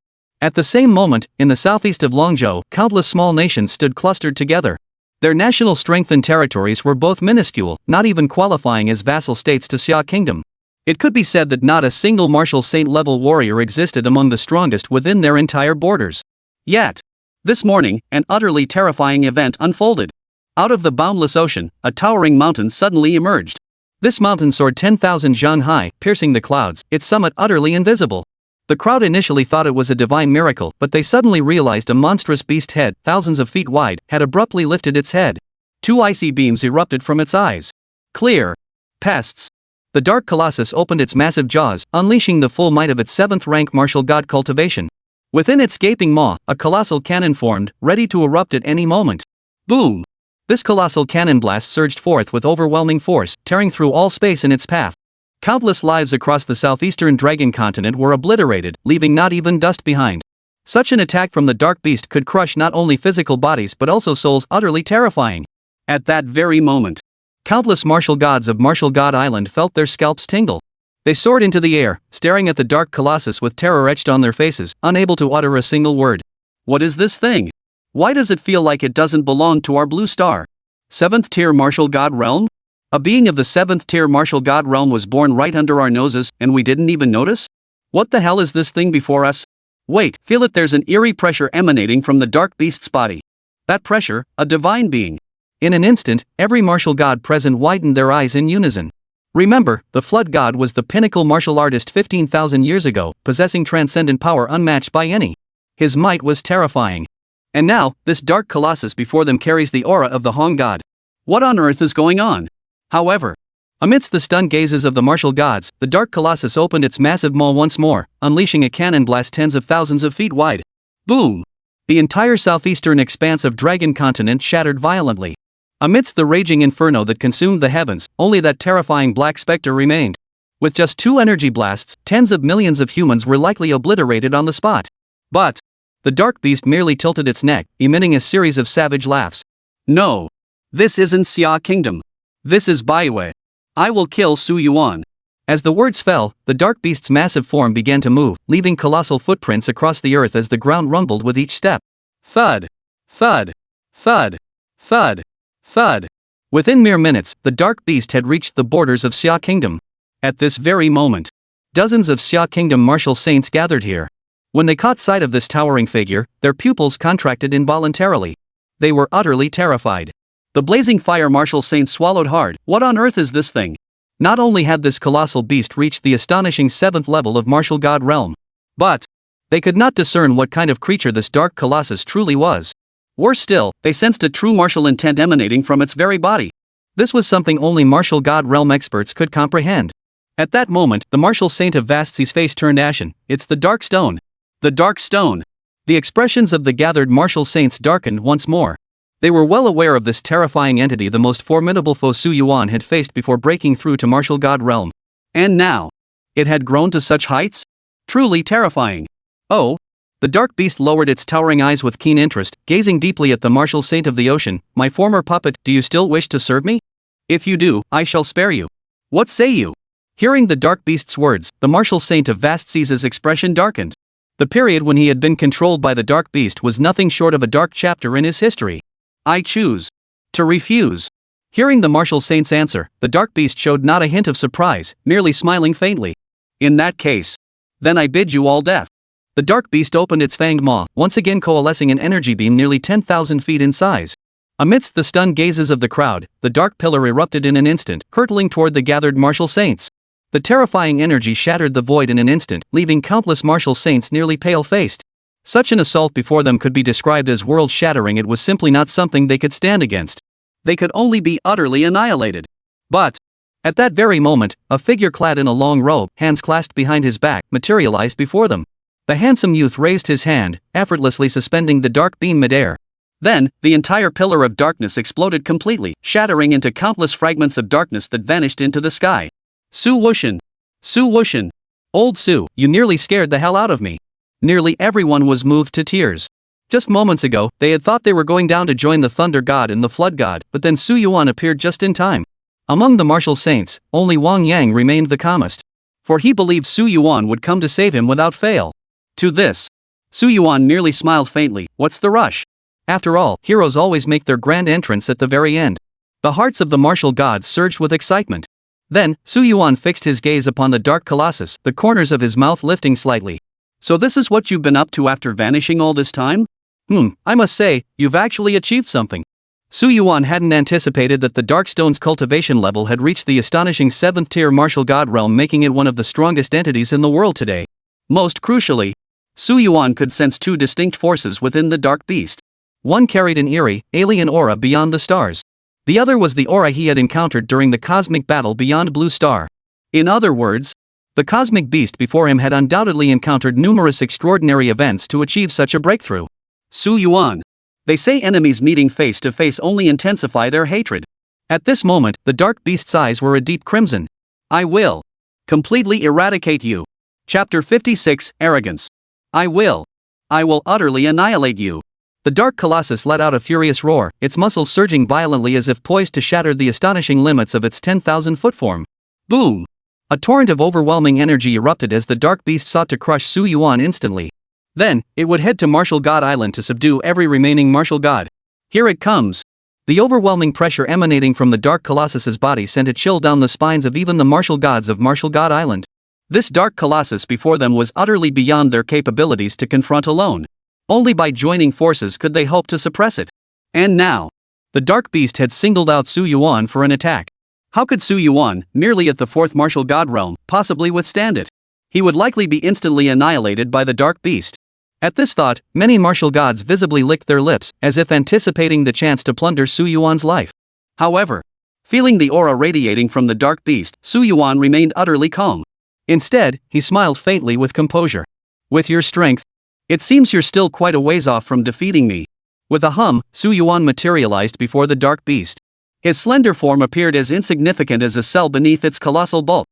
At the same moment, in the southeast of Longzhou, countless small nations stood clustered together. Their national strength and territories were both minuscule, not even qualifying as vassal states to Xia Kingdom. It could be said that not a single martial saint-level warrior existed among the strongest within their entire borders. Yet, this morning, an utterly terrifying event unfolded. Out of the boundless ocean, a towering mountain suddenly emerged. This mountain soared 10,000 zhang high, piercing the clouds, its summit utterly invisible. The crowd initially thought it was a divine miracle, but they suddenly realized a monstrous beast head, thousands of feet wide, had abruptly lifted its head. 2 icy beams erupted from its eyes. Clear. Pests. The dark colossus opened its massive jaws, unleashing the full might of its 7th rank martial god Cultivation. Within its gaping maw, a colossal cannon formed, ready to erupt at any moment. Boom! This colossal cannon blast surged forth with overwhelming force, tearing through all space in its path. Countless lives across the southeastern dragon continent were obliterated, leaving not even dust behind. Such an attack from the dark beast could crush not only physical bodies but also souls, utterly terrifying. At that very moment, countless martial gods of Martial God Island felt their scalps tingle. They soared into the air, staring at the dark colossus with terror etched on their faces, unable to utter a single word. What is this thing? Why does it feel like it doesn't belong to our Blue Star? 7th tier martial god realm? A being of the 7th tier martial god realm was born right under our noses, and we didn't even notice? What the hell is this thing before us? Wait, feel it, there's an eerie pressure emanating from the dark beast's body. That pressure, a divine being. In an instant, every martial god present widened their eyes in unison. Remember, the Flood God was the pinnacle martial artist 15,000 years ago, possessing transcendent power unmatched by any. His might was terrifying. And now, this dark colossus before them carries the aura of the Hong God. What on earth is going on? However, amidst the stunned gazes of the martial gods, the dark colossus opened its massive maw once more, unleashing a cannon blast tens of thousands of feet wide. Boom! The entire southeastern expanse of Dragon Continent shattered violently. Amidst the raging inferno that consumed the heavens, only that terrifying black specter remained. With just 2 energy blasts, tens of millions of humans were likely obliterated on the spot. But the dark beast merely tilted its neck, emitting a series of savage laughs. No. This isn't Xia Kingdom. This is Baiwei. I will kill Su Yuan. As the words fell, the dark beast's massive form began to move, leaving colossal footprints across the earth as the ground rumbled with each step. Thud. Thud. Thud. Thud. Thud. Within mere minutes, the dark beast had reached the borders of Xia Kingdom. At this very moment, dozens of Xia Kingdom martial saints gathered here. When they caught sight of this towering figure, their pupils contracted involuntarily. They were utterly terrified. The blazing fire martial saints swallowed hard. What on earth is this thing? Not only had this colossal beast reached the astonishing 7th level of martial god realm, but they could not discern what kind of creature this dark colossus truly was. Worse still, they sensed a true martial intent emanating from its very body. This was something only martial god realm experts could comprehend. At that moment, the martial saint of Vastsea's face turned ashen. It's the Dark Stone. The Dark Stone. The expressions of the gathered martial saints darkened once more. They were well aware of this terrifying entity, the most formidable foe Su Yuan had faced before breaking through to martial god realm. And now, it had grown to such heights? Truly terrifying. Oh. The dark beast lowered its towering eyes with keen interest, gazing deeply at the martial saint of the ocean. My former puppet, do you still wish to serve me? If you do, I shall spare you. What say you? Hearing the dark beast's words, the martial saint of Vastsea's expression darkened. The period when he had been controlled by the dark beast was nothing short of a dark chapter in his history. I choose to refuse. Hearing the martial saint's answer, the dark beast showed not a hint of surprise, merely smiling faintly. In that case, then I bid you all death. The dark beast opened its fanged maw, once again coalescing an energy beam nearly 10,000 feet in size. Amidst the stunned gazes of the crowd, the dark pillar erupted in an instant, hurtling toward the gathered martial saints. The terrifying energy shattered the void in an instant, leaving countless martial saints nearly pale-faced. Such an assault before them could be described as world-shattering. It was simply not something they could stand against. They could only be utterly annihilated. But at that very moment, a figure clad in a long robe, hands clasped behind his back, materialized before them. The handsome youth raised his hand, effortlessly suspending the dark beam midair. Then, the entire pillar of darkness exploded completely, shattering into countless fragments of darkness that vanished into the sky. Su Wushan! Su Wushan! Old Su, you nearly scared the hell out of me. Nearly everyone was moved to tears. Just moments ago, they had thought they were going down to join the Thunder God and the Flood God, but then Su Yuan appeared just in time. Among the martial saints, only Wang Yang remained the calmest. For he believed Su Yuan would come to save him without fail. To this, Su Yuan merely smiled faintly. What's the rush? After all, heroes always make their grand entrance at the very end. The hearts of the martial gods surged with excitement. Then, Su Yuan fixed his gaze upon the dark colossus, the corners of his mouth lifting slightly. So this is what you've been up to after vanishing all this time? I must say, you've actually achieved something. Su Yuan hadn't anticipated that the Darkstone's cultivation level had reached the astonishing 7th tier martial god realm, making it one of the strongest entities in the world today. Most crucially, Su Yuan could sense 2 distinct forces within the dark beast. One carried an eerie, alien aura beyond the stars. The other was the aura he had encountered during the cosmic battle beyond Blue Star. In other words, the cosmic beast before him had undoubtedly encountered numerous extraordinary events to achieve such a breakthrough. Su Yuan. They say enemies meeting face to face only intensify their hatred. At this moment, the dark beast's eyes were a deep crimson. I will completely eradicate you. Chapter 56, Arrogance. I will utterly annihilate you. The dark colossus let out a furious roar, its muscles surging violently as if poised to shatter the astonishing limits of its 10,000-foot form. Boom! A torrent of overwhelming energy erupted as the dark beast sought to crush Su Yuan instantly. Then, it would head to Martial God Island to subdue every remaining martial god. Here it comes. The overwhelming pressure emanating from the Dark Colossus's body sent a chill down the spines of even the martial gods of Martial God Island. This Dark Colossus before them was utterly beyond their capabilities to confront alone. Only by joining forces could they hope to suppress it. And now, the Dark Beast had singled out Su Yuan for an attack. How could Su Yuan, merely at the 4th Martial God realm, possibly withstand it? He would likely be instantly annihilated by the Dark Beast. At this thought, many martial gods visibly licked their lips, as if anticipating the chance to plunder Su Yuan's life. However, feeling the aura radiating from the Dark Beast, Su Yuan remained utterly calm. Instead, he smiled faintly with composure. With your strength, it seems you're still quite a ways off from defeating me. With a hum, Su Yuan materialized before the Dark Beast. His slender form appeared as insignificant as a cell beneath its colossal bulk.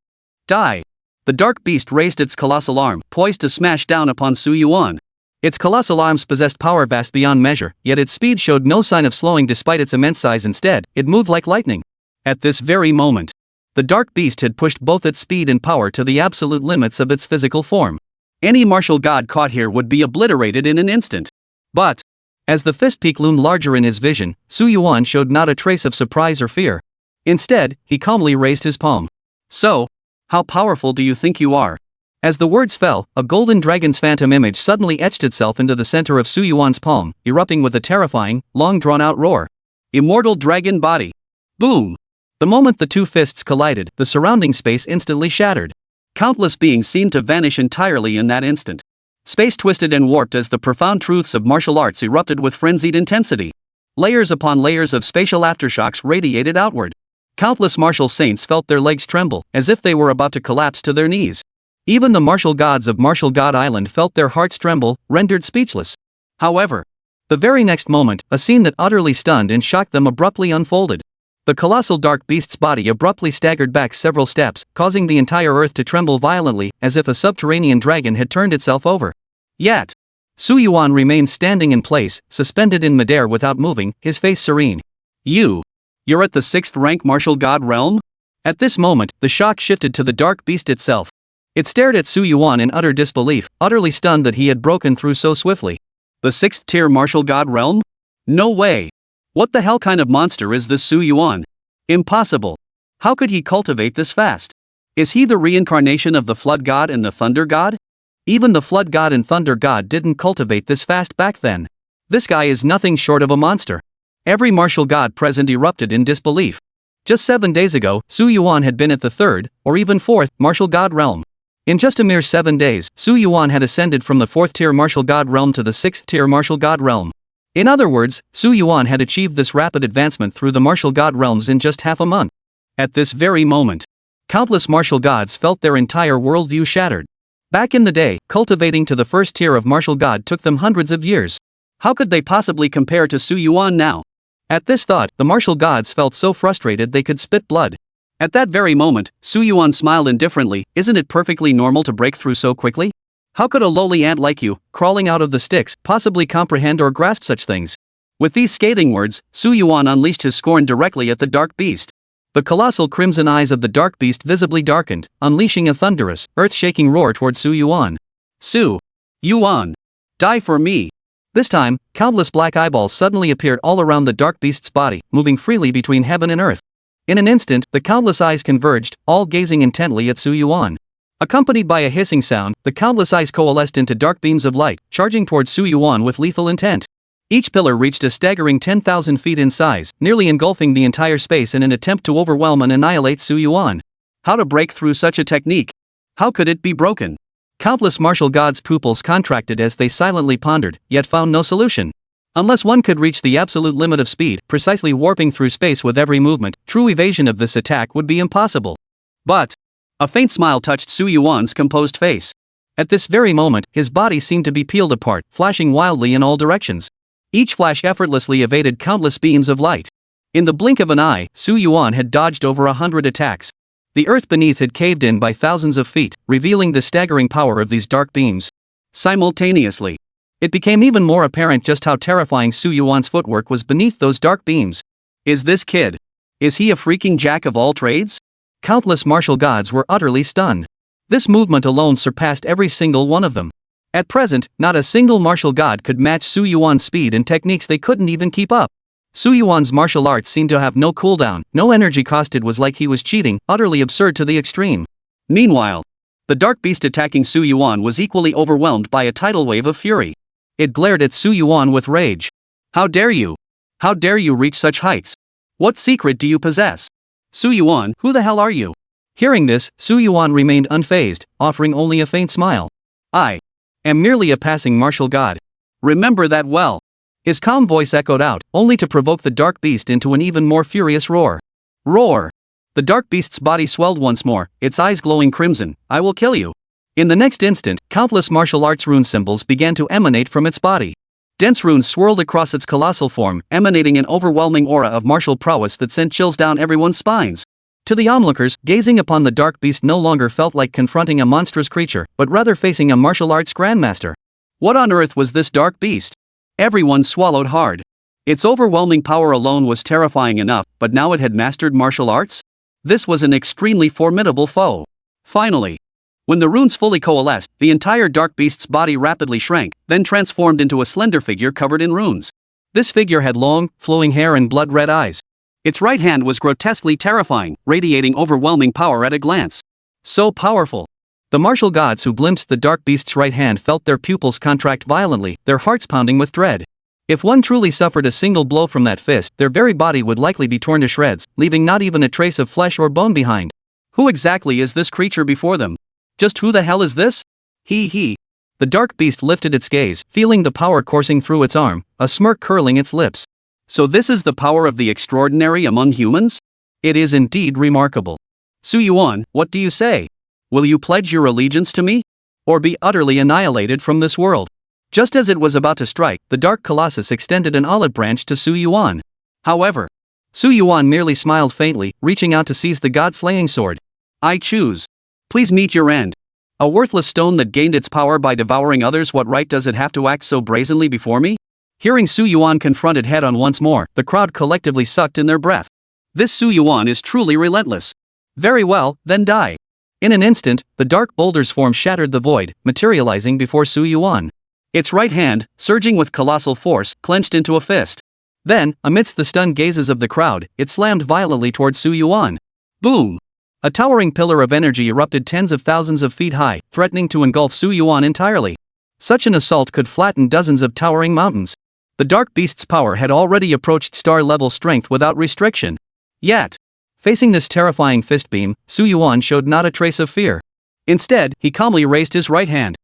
Die! The Dark Beast raised its colossal arm, poised to smash down upon Su Yuan. Its colossal arms possessed power vast beyond measure, yet its speed showed no sign of slowing despite its immense size. Instead, it moved like lightning. At this very moment, the Dark Beast had pushed both its speed and power to the absolute limits of its physical form. Any martial god caught here would be obliterated in an instant. But, as the fist peak loomed larger in his vision, Su Yuan showed not a trace of surprise or fear. Instead, he calmly raised his palm. So, how powerful do you think you are? As the words fell, a golden dragon's phantom image suddenly etched itself into the center of Su Yuan's palm, erupting with a terrifying, long-drawn-out roar. Immortal dragon body. Boom! The moment the two fists collided, the surrounding space instantly shattered. Countless beings seemed to vanish entirely in that instant. Space twisted and warped as the profound truths of martial arts erupted with frenzied intensity. Layers upon layers of spatial aftershocks radiated outward. Countless martial saints felt their legs tremble, as if they were about to collapse to their knees. Even the martial gods of Martial God Island felt their hearts tremble, rendered speechless. However, the very next moment, a scene that utterly stunned and shocked them abruptly unfolded. The colossal Dark Beast's body abruptly staggered back several steps, causing the entire earth to tremble violently, as if a subterranean dragon had turned itself over. Yet, Su Yuan remained standing in place, suspended in midair without moving, his face serene. You're at the 6th rank martial god realm? At this moment, the shock shifted to the Dark Beast itself. It stared at Su Yuan in utter disbelief, utterly stunned that he had broken through so swiftly. The 6th tier martial god realm? No way! What the hell kind of monster is this Su Yuan? Impossible! How could he cultivate this fast? Is he the reincarnation of the Flood God and the Thunder God? Even the Flood God and Thunder God didn't cultivate this fast back then. This guy is nothing short of a monster. Every martial god present erupted in disbelief. Just 7 days ago, Su Yuan had been at the 3rd, or even 4th, martial god realm. In just a mere 7 days, Su Yuan had ascended from the 4th tier martial god realm to the 6th tier martial god realm. In other words, Su Yuan had achieved this rapid advancement through the martial god realms in just half a month. At this very moment, countless martial gods felt their entire worldview shattered. Back in the day, cultivating to the 1st tier of martial god took them hundreds of years. How could they possibly compare to Su Yuan now? At this thought, the martial gods felt so frustrated they could spit blood. At that very moment, Su Yuan smiled indifferently. Isn't it perfectly normal to break through so quickly? How could a lowly ant like you, crawling out of the sticks, possibly comprehend or grasp such things? With these scathing words, Su Yuan unleashed his scorn directly at the Dark Beast. The colossal crimson eyes of the Dark Beast visibly darkened, unleashing a thunderous, earth-shaking roar toward Su Yuan. Su Yuan! Die for me! This time, countless black eyeballs suddenly appeared all around the Dark Beast's body, moving freely between heaven and earth. In an instant, the countless eyes converged, all gazing intently at Su Yuan. Accompanied by a hissing sound, the countless eyes coalesced into dark beams of light, charging towards Su Yuan with lethal intent. Each pillar reached a staggering 10,000 feet in size, nearly engulfing the entire space in an attempt to overwhelm and annihilate Su Yuan. How to break through such a technique? How could it be broken? Countless martial gods' pupils contracted as they silently pondered, yet found no solution. Unless one could reach the absolute limit of speed, precisely warping through space with every movement, true evasion of this attack would be impossible. But a faint smile touched Su Yuan's composed face. At this very moment, his body seemed to be peeled apart, flashing wildly in all directions. Each flash effortlessly evaded countless beams of light. In the blink of an eye, Su Yuan had dodged over 100 attacks. The earth beneath had caved in by thousands of feet, revealing the staggering power of these dark beams. Simultaneously, it became even more apparent just how terrifying Su Yuan's footwork was beneath those dark beams. Is this kid? Is he a freaking jack of all trades? Countless martial gods were utterly stunned. This movement alone surpassed every single one of them. At present, not a single martial god could match Su Yuan's speed and techniques. They couldn't even keep up. Su Yuan's martial arts seemed to have no cooldown, no energy cost. It was like he was cheating, utterly absurd to the extreme. Meanwhile, the dark beast attacking Su Yuan was equally overwhelmed by a tidal wave of fury. It glared at Su Yuan with rage. How dare you? How dare you reach such heights? What secret do you possess? Su Yuan, who the hell are you? Hearing this, Su Yuan remained unfazed, offering only a faint smile. I am merely a passing martial god. Remember that well. His calm voice echoed out, only to provoke the dark beast into an even more furious roar. Roar! The dark beast's body swelled once more, its eyes glowing crimson. I will kill you. In the next instant, countless martial arts rune symbols began to emanate from its body. Dense runes swirled across its colossal form, emanating an overwhelming aura of martial prowess that sent chills down everyone's spines. To the onlookers, gazing upon the dark beast no longer felt like confronting a monstrous creature, but rather facing a martial arts grandmaster. What on earth was this dark beast? Everyone swallowed hard. Its overwhelming power alone was terrifying enough, but now it had mastered martial arts? This was an extremely formidable foe. Finally, when the runes fully coalesced, the entire dark beast's body rapidly shrank, then transformed into a slender figure covered in runes. This figure had long, flowing hair and blood-red eyes. Its right hand was grotesquely terrifying, radiating overwhelming power at a glance. So powerful. The martial gods who glimpsed the dark beast's right hand felt their pupils contract violently, their hearts pounding with dread. If one truly suffered a single blow from that fist, their very body would likely be torn to shreds, leaving not even a trace of flesh or bone behind. Who exactly is this creature before them? Just who the hell is this? He. The dark beast lifted its gaze, feeling the power coursing through its arm, a smirk curling its lips. So this is the power of the extraordinary among humans? It is indeed remarkable. Su Yuan, what do you say? Will you pledge your allegiance to me? Or be utterly annihilated from this world? Just as it was about to strike, the dark colossus extended an olive branch to Su Yuan. However, Su Yuan merely smiled faintly, reaching out to seize the god-slaying sword. I choose. Please meet your end. A worthless stone that gained its power by devouring others. What right does it have to act so brazenly before me? Hearing Su Yuan confronted head-on once more, the crowd collectively sucked in their breath. This Su Yuan is truly relentless. Very well, then die. In an instant, the dark boulder's form shattered the void, materializing before Su Yuan. Its right hand, surging with colossal force, clenched into a fist. Then, amidst the stunned gazes of the crowd, it slammed violently toward Su Yuan. Boom! A towering pillar of energy erupted tens of thousands of feet high, threatening to engulf Su Yuan entirely. Such an assault could flatten dozens of towering mountains. The dark beast's power had already approached star-level strength without restriction. Yet, facing this terrifying fist beam, Su Yuan showed not a trace of fear. Instead, he calmly raised his right hand.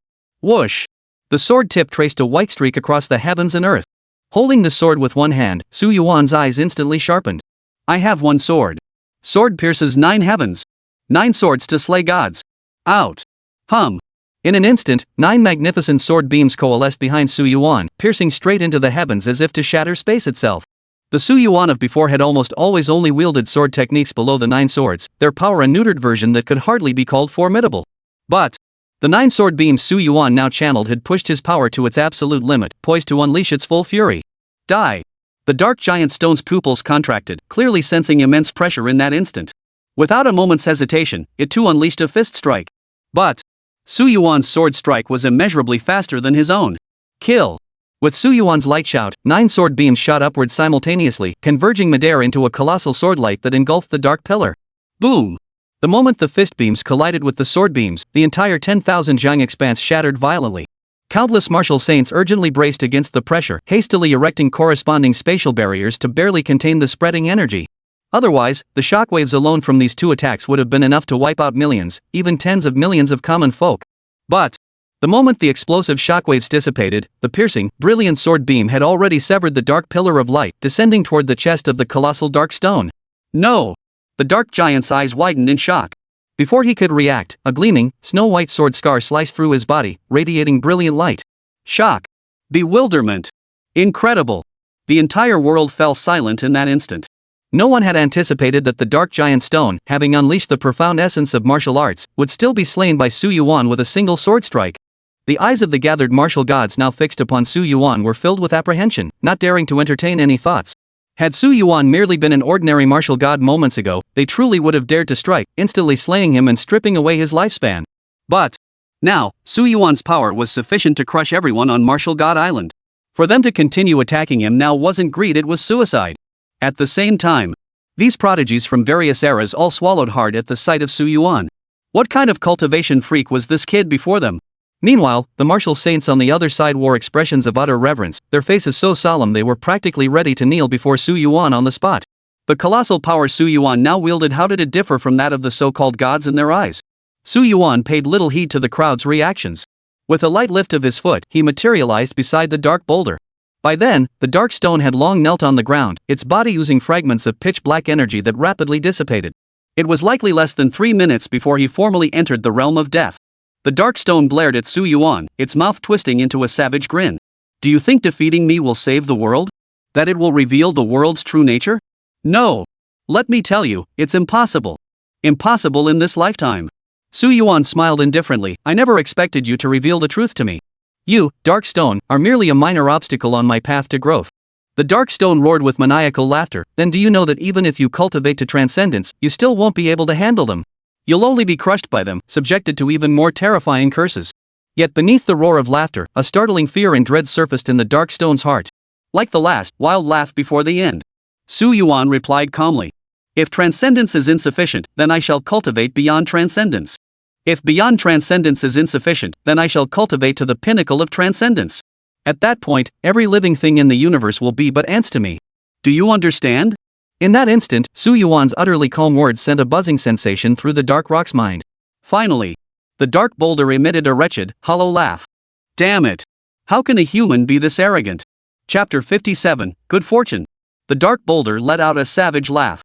Whoosh! The sword tip traced a white streak across the heavens and earth. Holding the sword with one hand, Su Yuan's eyes instantly sharpened. I have one sword. Sword pierces 9 heavens. 9 swords to slay gods. Out. Hum. In an instant, 9 magnificent sword beams coalesced behind Su Yuan, piercing straight into the heavens as if to shatter space itself. The Su Yuan of before had almost always only wielded sword techniques below the 9 swords, their power a neutered version that could hardly be called formidable. But the 9 sword beams Su Yuan now channeled had pushed his power to its absolute limit, poised to unleash its full fury. Die! The dark giant stone's pupils contracted, clearly sensing immense pressure in that instant. Without a moment's hesitation, it too unleashed a fist strike. But Su Yuan's sword strike was immeasurably faster than his own. Kill! With Su Yuan's light shout, 9 sword beams shot upward simultaneously, converging midair into a colossal sword light that engulfed the dark pillar. Boom! The moment the fist beams collided with the sword beams, the entire 10,000 Jiang expanse shattered violently. Countless martial saints urgently braced against the pressure, hastily erecting corresponding spatial barriers to barely contain the spreading energy. Otherwise, the shockwaves alone from these 2 attacks would have been enough to wipe out millions, even tens of millions of common folk. But the moment the explosive shockwaves dissipated, the piercing, brilliant sword beam had already severed the dark pillar of light, descending toward the chest of the colossal dark stone. No! The dark giant's eyes widened in shock. Before he could react, a gleaming, snow-white sword scar sliced through his body, radiating brilliant light. Shock. Bewilderment. Incredible. The entire world fell silent in that instant. No one had anticipated that the dark giant stone, having unleashed the profound essence of martial arts, would still be slain by Su Yuan with a single sword strike. The eyes of the gathered martial gods now fixed upon Su Yuan were filled with apprehension, not daring to entertain any thoughts. Had Su Yuan merely been an ordinary martial god moments ago, they truly would have dared to strike, instantly slaying him and stripping away his lifespan. But now, Su Yuan's power was sufficient to crush everyone on Martial God Island. For them to continue attacking him now wasn't greed, it was suicide. At the same time, these prodigies from various eras all swallowed hard at the sight of Su Yuan. What kind of cultivation freak was this kid before them? Meanwhile, the martial saints on the other side wore expressions of utter reverence, their faces so solemn they were practically ready to kneel before Su Yuan on the spot. The colossal power Su Yuan now wielded, how did it differ from that of the so-called gods in their eyes? Su Yuan paid little heed to the crowd's reactions. With a light lift of his foot, he materialized beside the dark boulder. By then, the dark stone had long knelt on the ground, its body oozing fragments of pitch-black energy that rapidly dissipated. It was likely less than 3 minutes before he formally entered the realm of death. The dark stone glared at Su Yuan, its mouth twisting into a savage grin. Do you think defeating me will save the world? That it will reveal the world's true nature? No. Let me tell you, it's impossible. Impossible in this lifetime. Su Yuan smiled indifferently. I never expected you to reveal the truth to me. You, dark stone, are merely a minor obstacle on my path to growth. The dark stone roared with maniacal laughter. Then do you know that even if you cultivate to transcendence, you still won't be able to handle them? You'll only be crushed by them, subjected to even more terrifying curses. Yet beneath the roar of laughter, a startling fear and dread surfaced in the dark stone's heart. Like the last, wild laugh before the end. Su Yuan replied calmly. If transcendence is insufficient, then I shall cultivate beyond transcendence. If beyond transcendence is insufficient, then I shall cultivate to the pinnacle of transcendence. At that point, every living thing in the universe will be but ants to me. Do you understand? In that instant, Su Yuan's utterly calm words sent a buzzing sensation through the dark rock's mind. Finally, the dark boulder emitted a wretched, hollow laugh. Damn it! How can a human be this arrogant? Chapter 57, Good Fortune. The dark boulder let out a savage laugh.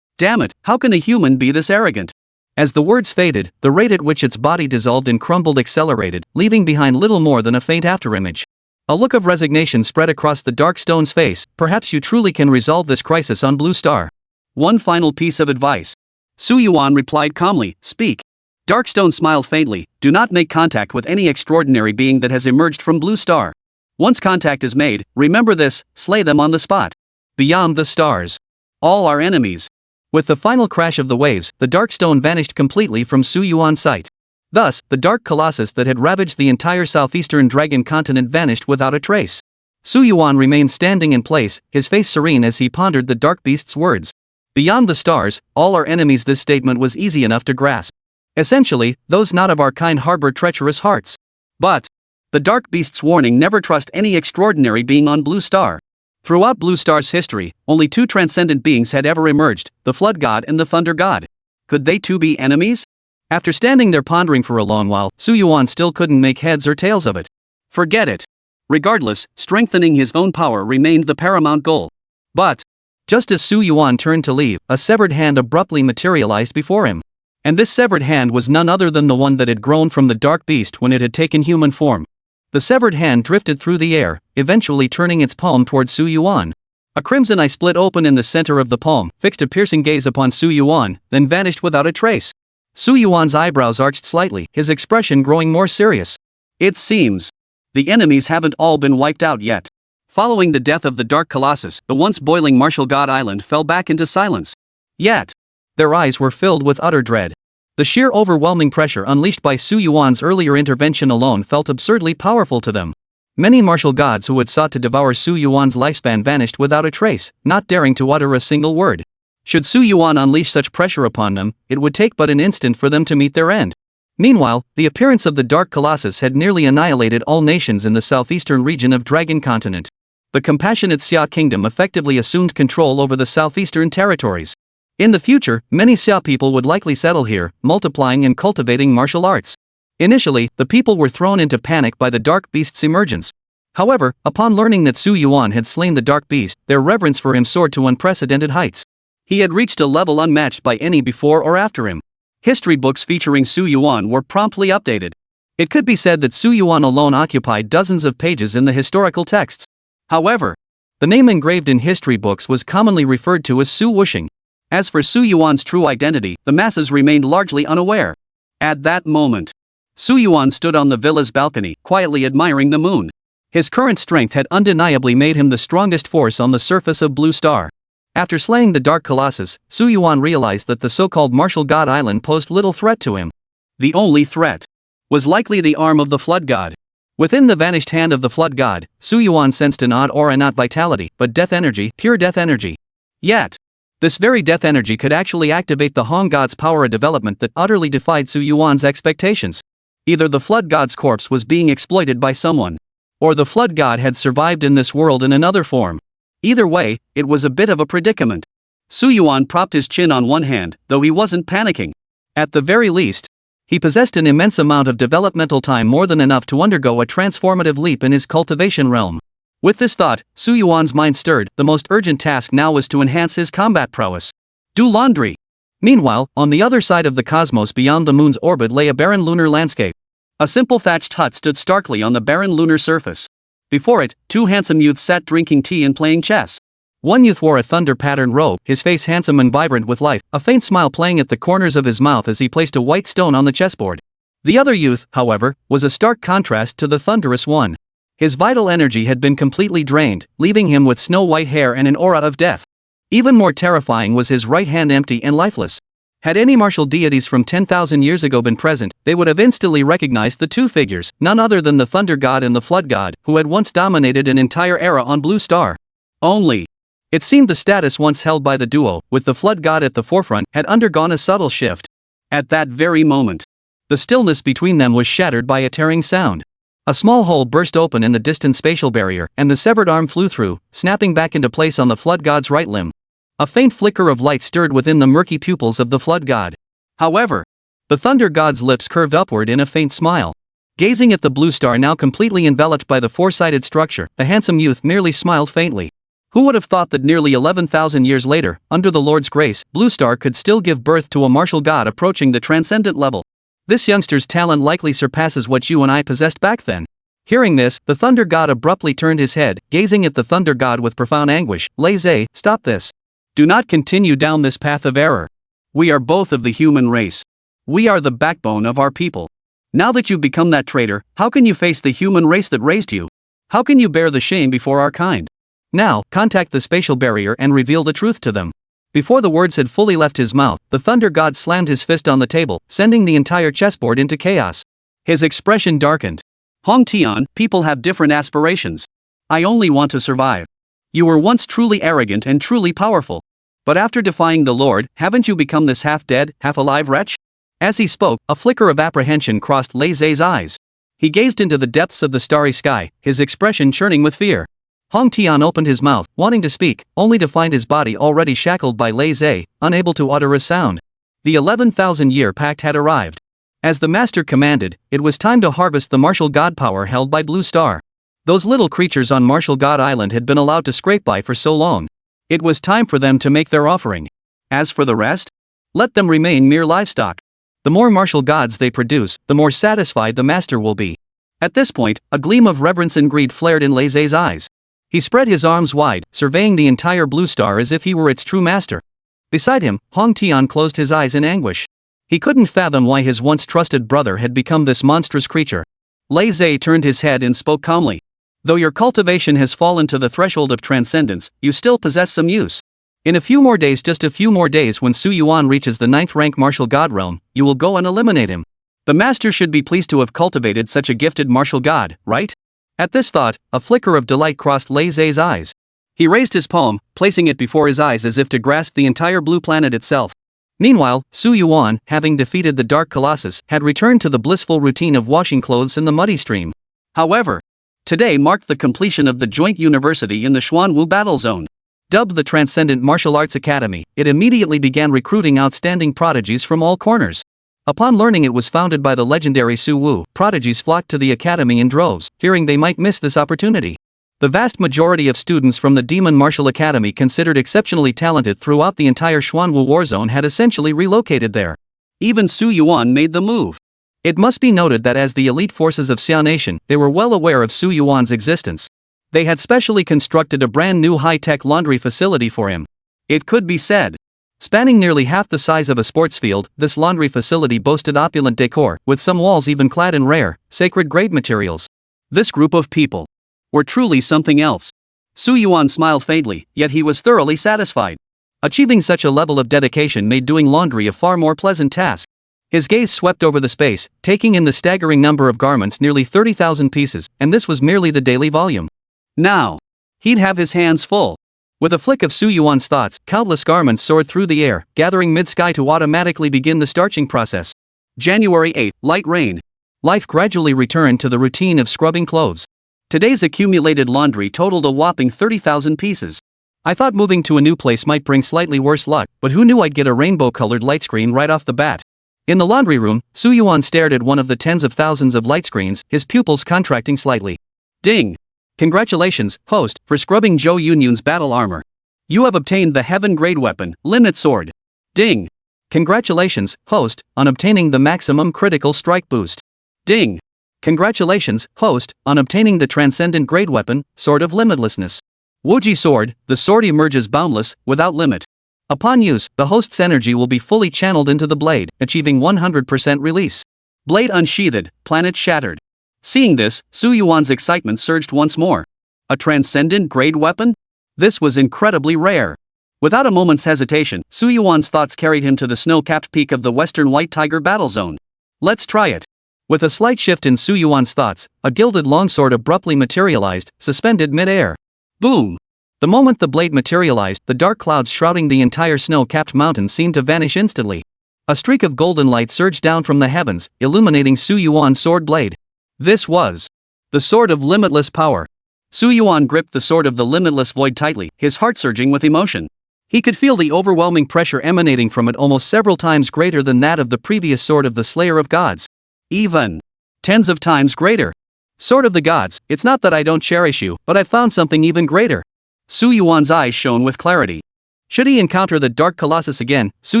Damn it, how can a human be this arrogant? As the words faded, the rate at which its body dissolved and crumbled accelerated, leaving behind little more than a faint afterimage. A look of resignation spread across the dark stone's face. Perhaps you truly can resolve this crisis on Blue Star. One final piece of advice. Su Yuan replied calmly, speak. Darkstone smiled faintly. Do not make contact with any extraordinary being that has emerged from Blue Star. Once contact is made, remember this, slay them on the spot. Beyond the stars. All are enemies. With the final crash of the waves, the Darkstone vanished completely from Su Yuan's sight. Thus, the dark colossus that had ravaged the entire southeastern dragon continent vanished without a trace. Su Yuan remained standing in place, his face serene as he pondered the dark beast's words. Beyond the stars, all our enemies. This statement was easy enough to grasp. Essentially, those not of our kind harbor treacherous hearts. But the dark beast's warning: never trust any extraordinary being on Blue Star. Throughout Blue Star's history, only two transcendent beings had ever emerged, the Flood God and the Thunder God. Could they too be enemies? After standing there pondering for a long while, Su Yuan still couldn't make heads or tails of it. Forget it. Regardless, strengthening his own power remained the paramount goal. But just as Su Yuan turned to leave, a severed hand abruptly materialized before him. And this severed hand was none other than the one that had grown from the dark beast when it had taken human form. The severed hand drifted through the air, eventually turning its palm towards Su Yuan. A crimson eye split open in the center of the palm, fixed a piercing gaze upon Su Yuan, then vanished without a trace. Su Yuan's eyebrows arched slightly, his expression growing more serious. It seems the enemies haven't all been wiped out yet. Following the death of the Dark Colossus, the once boiling Martial God Island fell back into silence. Yet, their eyes were filled with utter dread. The sheer overwhelming pressure unleashed by Su Yuan's earlier intervention alone felt absurdly powerful to them. Many martial gods who had sought to devour Su Yuan's lifespan vanished without a trace, not daring to utter a single word. Should Su Yuan unleash such pressure upon them, it would take but an instant for them to meet their end. Meanwhile, the appearance of the Dark Colossus had nearly annihilated all nations in the southeastern region of Dragon Continent. The compassionate Xia Kingdom effectively assumed control over the southeastern territories. In the future, many Xia people would likely settle here, multiplying and cultivating martial arts. Initially, the people were thrown into panic by the Dark Beast's emergence. However, upon learning that Su Yuan had slain the Dark Beast, their reverence for him soared to unprecedented heights. He had reached a level unmatched by any before or after him. History books featuring Su Yuan were promptly updated. It could be said that Su Yuan alone occupied dozens of pages in the historical texts. However, the name engraved in history books was commonly referred to as Su Wuxing. As for Su Yuan's true identity, the masses remained largely unaware. At that moment, Su Yuan stood on the villa's balcony, quietly admiring the moon. His current strength had undeniably made him the strongest force on the surface of Blue Star. After slaying the Dark Colossus, Su Yuan realized that the so-called Martial God Island posed little threat to him. The only threat was likely the arm of the Flood God. Within the vanished hand of the flood god, Su Yuan sensed an odd aura, not vitality, but death energy, pure death energy. Yet, this very death energy could actually activate the Hong god's power, a development that utterly defied Su Yuan's expectations. Either the flood god's corpse was being exploited by someone, or the flood god had survived in this world in another form. Either way, it was a bit of a predicament. Su Yuan propped his chin on one hand, though he wasn't panicking. At the very least, he possessed an immense amount of developmental time, more than enough to undergo a transformative leap in his cultivation realm. With this thought, Su Yuan's mind stirred. The most urgent task now was to enhance his combat prowess. Do laundry. Meanwhile, on the other side of the cosmos beyond the moon's orbit lay a barren lunar landscape. A simple thatched hut stood starkly on the barren lunar surface. Before it, two handsome youths sat drinking tea and playing chess. One youth wore a thunder-patterned robe, his face handsome and vibrant with life, a faint smile playing at the corners of his mouth as he placed a white stone on the chessboard. The other youth, however, was a stark contrast to the thunderous one. His vital energy had been completely drained, leaving him with snow-white hair and an aura of death. Even more terrifying was his right hand, empty and lifeless. Had any martial deities from 10,000 years ago been present, they would have instantly recognized the two figures, none other than the Thunder God and the Flood God, who had once dominated an entire era on Blue Star. Only, it seemed the status once held by the duo, with the Flood God at the forefront, had undergone a subtle shift. At that very moment, the stillness between them was shattered by a tearing sound. A small hole burst open in the distant spatial barrier, and the severed arm flew through, snapping back into place on the Flood God's right limb. A faint flicker of light stirred within the murky pupils of the Flood God. However, the Thunder God's lips curved upward in a faint smile. Gazing at the blue star now completely enveloped by the four-sided structure, the handsome youth merely smiled faintly. Who would have thought that nearly 11,000 years later, under the Lord's grace, Blue Star could still give birth to a martial god approaching the transcendent level? This youngster's talent likely surpasses what you and I possessed back then. Hearing this, the Thunder God abruptly turned his head, gazing at the Thunder God with profound anguish. Lei Zhe, stop this. Do not continue down this path of error. We are both of the human race. We are the backbone of our people. Now that you've become that traitor, how can you face the human race that raised you? How can you bear the shame before our kind? Now, contact the spatial barrier and reveal the truth to them. Before the words had fully left his mouth, the Thunder God slammed his fist on the table, sending the entire chessboard into chaos. His expression darkened. Hong Tian, people have different aspirations. I only want to survive. You were once truly arrogant and truly powerful. But after defying the Lord, haven't you become this half-dead, half-alive wretch? As he spoke, a flicker of apprehension crossed Lei Zhe's eyes. He gazed into the depths of the starry sky, his expression churning with fear. Hong Tian opened his mouth, wanting to speak, only to find his body already shackled by Lei Zhe, unable to utter a sound. The 11,000-year pact had arrived. As the master commanded, it was time to harvest the martial god power held by Blue Star. Those little creatures on Martial God Island had been allowed to scrape by for so long. It was time for them to make their offering. As for the rest, let them remain mere livestock. The more martial gods they produce, the more satisfied the master will be. At this point, a gleam of reverence and greed flared in Lei Zhe's eyes. He spread his arms wide, surveying the entire Blue Star as if he were its true master. Beside him, Hong Tian closed his eyes in anguish. He couldn't fathom why his once trusted brother had become this monstrous creature. Lei Zhe turned his head and spoke calmly. Though your cultivation has fallen to the threshold of transcendence, you still possess some use. In a few more days, just a few more days, when Su Yuan reaches the 9th rank martial god realm, you will go and eliminate him. The master should be pleased to have cultivated such a gifted martial god, right? At this thought, a flicker of delight crossed Lei Zhe's eyes. He raised his palm, placing it before his eyes as if to grasp the entire blue planet itself. Meanwhile, Su Yuan, having defeated the Dark Colossus, had returned to the blissful routine of washing clothes in the muddy stream. However, today marked the completion of the joint university in the Xuanwu battle zone. Dubbed the Transcendent Martial Arts Academy, it immediately began recruiting outstanding prodigies from all corners. Upon learning it was founded by the legendary Su Wu, prodigies flocked to the academy in droves, fearing they might miss this opportunity. The vast majority of students from the Demon Martial Academy, considered exceptionally talented throughout the entire Xuanwu war zone, had essentially relocated there. Even Su Yuan made the move. It must be noted that as the elite forces of Xia Nation, they were well aware of Su Yuan's existence. They had specially constructed a brand new high-tech laundry facility for him. It could be said, spanning nearly half the size of a sports field, this laundry facility boasted opulent decor, with some walls even clad in rare, sacred-grade materials. This group of people were truly something else. Su Yuan smiled faintly, yet he was thoroughly satisfied. Achieving such a level of dedication made doing laundry a far more pleasant task. His gaze swept over the space, taking in the staggering number of garments, nearly 30,000 pieces, and this was merely the daily volume. Now, he'd have his hands full. With a flick of Su Yuan's thoughts, countless garments soared through the air, gathering mid-sky to automatically begin the starching process. January 8, light rain. Life gradually returned to the routine of scrubbing clothes. Today's accumulated laundry totaled a whopping 30,000 pieces. I thought moving to a new place might bring slightly worse luck, but who knew I'd get a rainbow-colored light screen right off the bat. In the laundry room, Su Yuan stared at one of the tens of thousands of light screens, his pupils contracting slightly. Ding! Congratulations, host, for scrubbing Zhou Yunyun's battle armor. You have obtained the heaven-grade weapon, Limit Sword. Ding! Congratulations, host, on obtaining the maximum critical strike boost. Ding! Congratulations, host, on obtaining the transcendent grade weapon, Sword of Limitlessness. Wuji Sword, the sword emerges boundless, without limit. Upon use, the host's energy will be fully channeled into the blade, achieving 100% release. Blade unsheathed, planet shattered. Seeing this, Su Yuan's excitement surged once more. A transcendent grade weapon? This was incredibly rare. Without a moment's hesitation, Su Yuan's thoughts carried him to the snow-capped peak of the western White Tiger battle zone. Let's try it. With a slight shift in Su Yuan's thoughts, a gilded longsword abruptly materialized, suspended mid-air. Boom! The moment the blade materialized, the dark clouds shrouding the entire snow-capped mountain seemed to vanish instantly. A streak of golden light surged down from the heavens, illuminating Su Yuan's sword blade. This was the Sword of Limitless Power. Su Yuan gripped the Sword of the Limitless Void tightly, his heart surging with emotion. He could feel the overwhelming pressure emanating from it, almost several times greater than that of the previous Sword of the Slayer of Gods. Even tens of times greater. Sword of the Gods, it's not that I don't cherish you, but I've found something even greater. Su Yuan's eyes shone with clarity. Should he encounter the Dark Colossus again, Su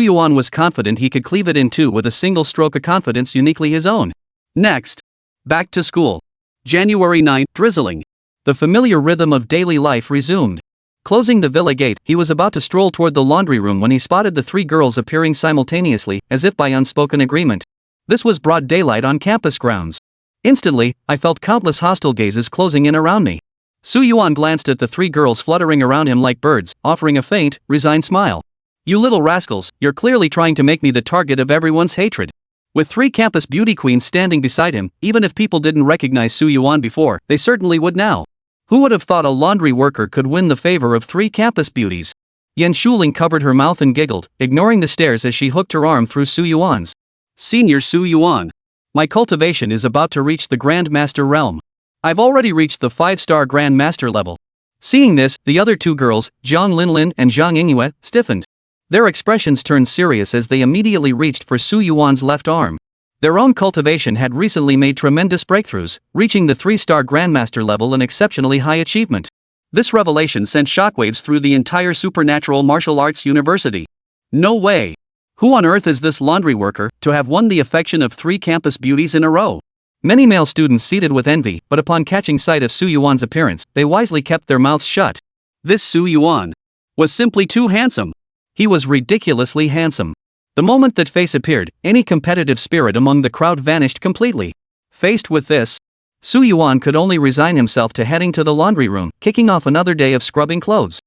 Yuan was confident he could cleave it in two with a single stroke of confidence uniquely his own. Next. Back to school. January 9, drizzling. The familiar rhythm of daily life resumed. Closing the villa gate, he was about to stroll toward the laundry room when he spotted the three girls appearing simultaneously, as if by unspoken agreement. This was broad daylight on campus grounds. Instantly, I felt countless hostile gazes closing in around me. Su Yuan glanced at the three girls fluttering around him like birds, offering a faint, resigned smile. You little rascals, you're clearly trying to make me the target of everyone's hatred. With three campus beauty queens standing beside him, even if people didn't recognize Su Yuan before, they certainly would now. Who would have thought a laundry worker could win the favor of three campus beauties? Yan Shuling covered her mouth and giggled, ignoring the stares as she hooked her arm through Su Yuan's. Senior Su Yuan. My cultivation is about to reach the Grand Master realm. I've already reached the 5-star Grand Master level. Seeing this, the other two girls, Zhang Linlin and Zhang Yingyue, stiffened. Their expressions turned serious as they immediately reached for Su Yuan's left arm. Their own cultivation had recently made tremendous breakthroughs, reaching the 3-star Grandmaster level, an exceptionally high achievement. This revelation sent shockwaves through the entire supernatural martial arts university. No way! Who on earth is this laundry worker, to have won the affection of three campus beauties in a row? Many male students seethed with envy, but upon catching sight of Su Yuan's appearance, they wisely kept their mouths shut. This Su Yuan was simply too handsome. He was ridiculously handsome. The moment that face appeared, any competitive spirit among the crowd vanished completely. Faced with this, Su Yuan could only resign himself to heading to the laundry room, kicking off another day of scrubbing clothes.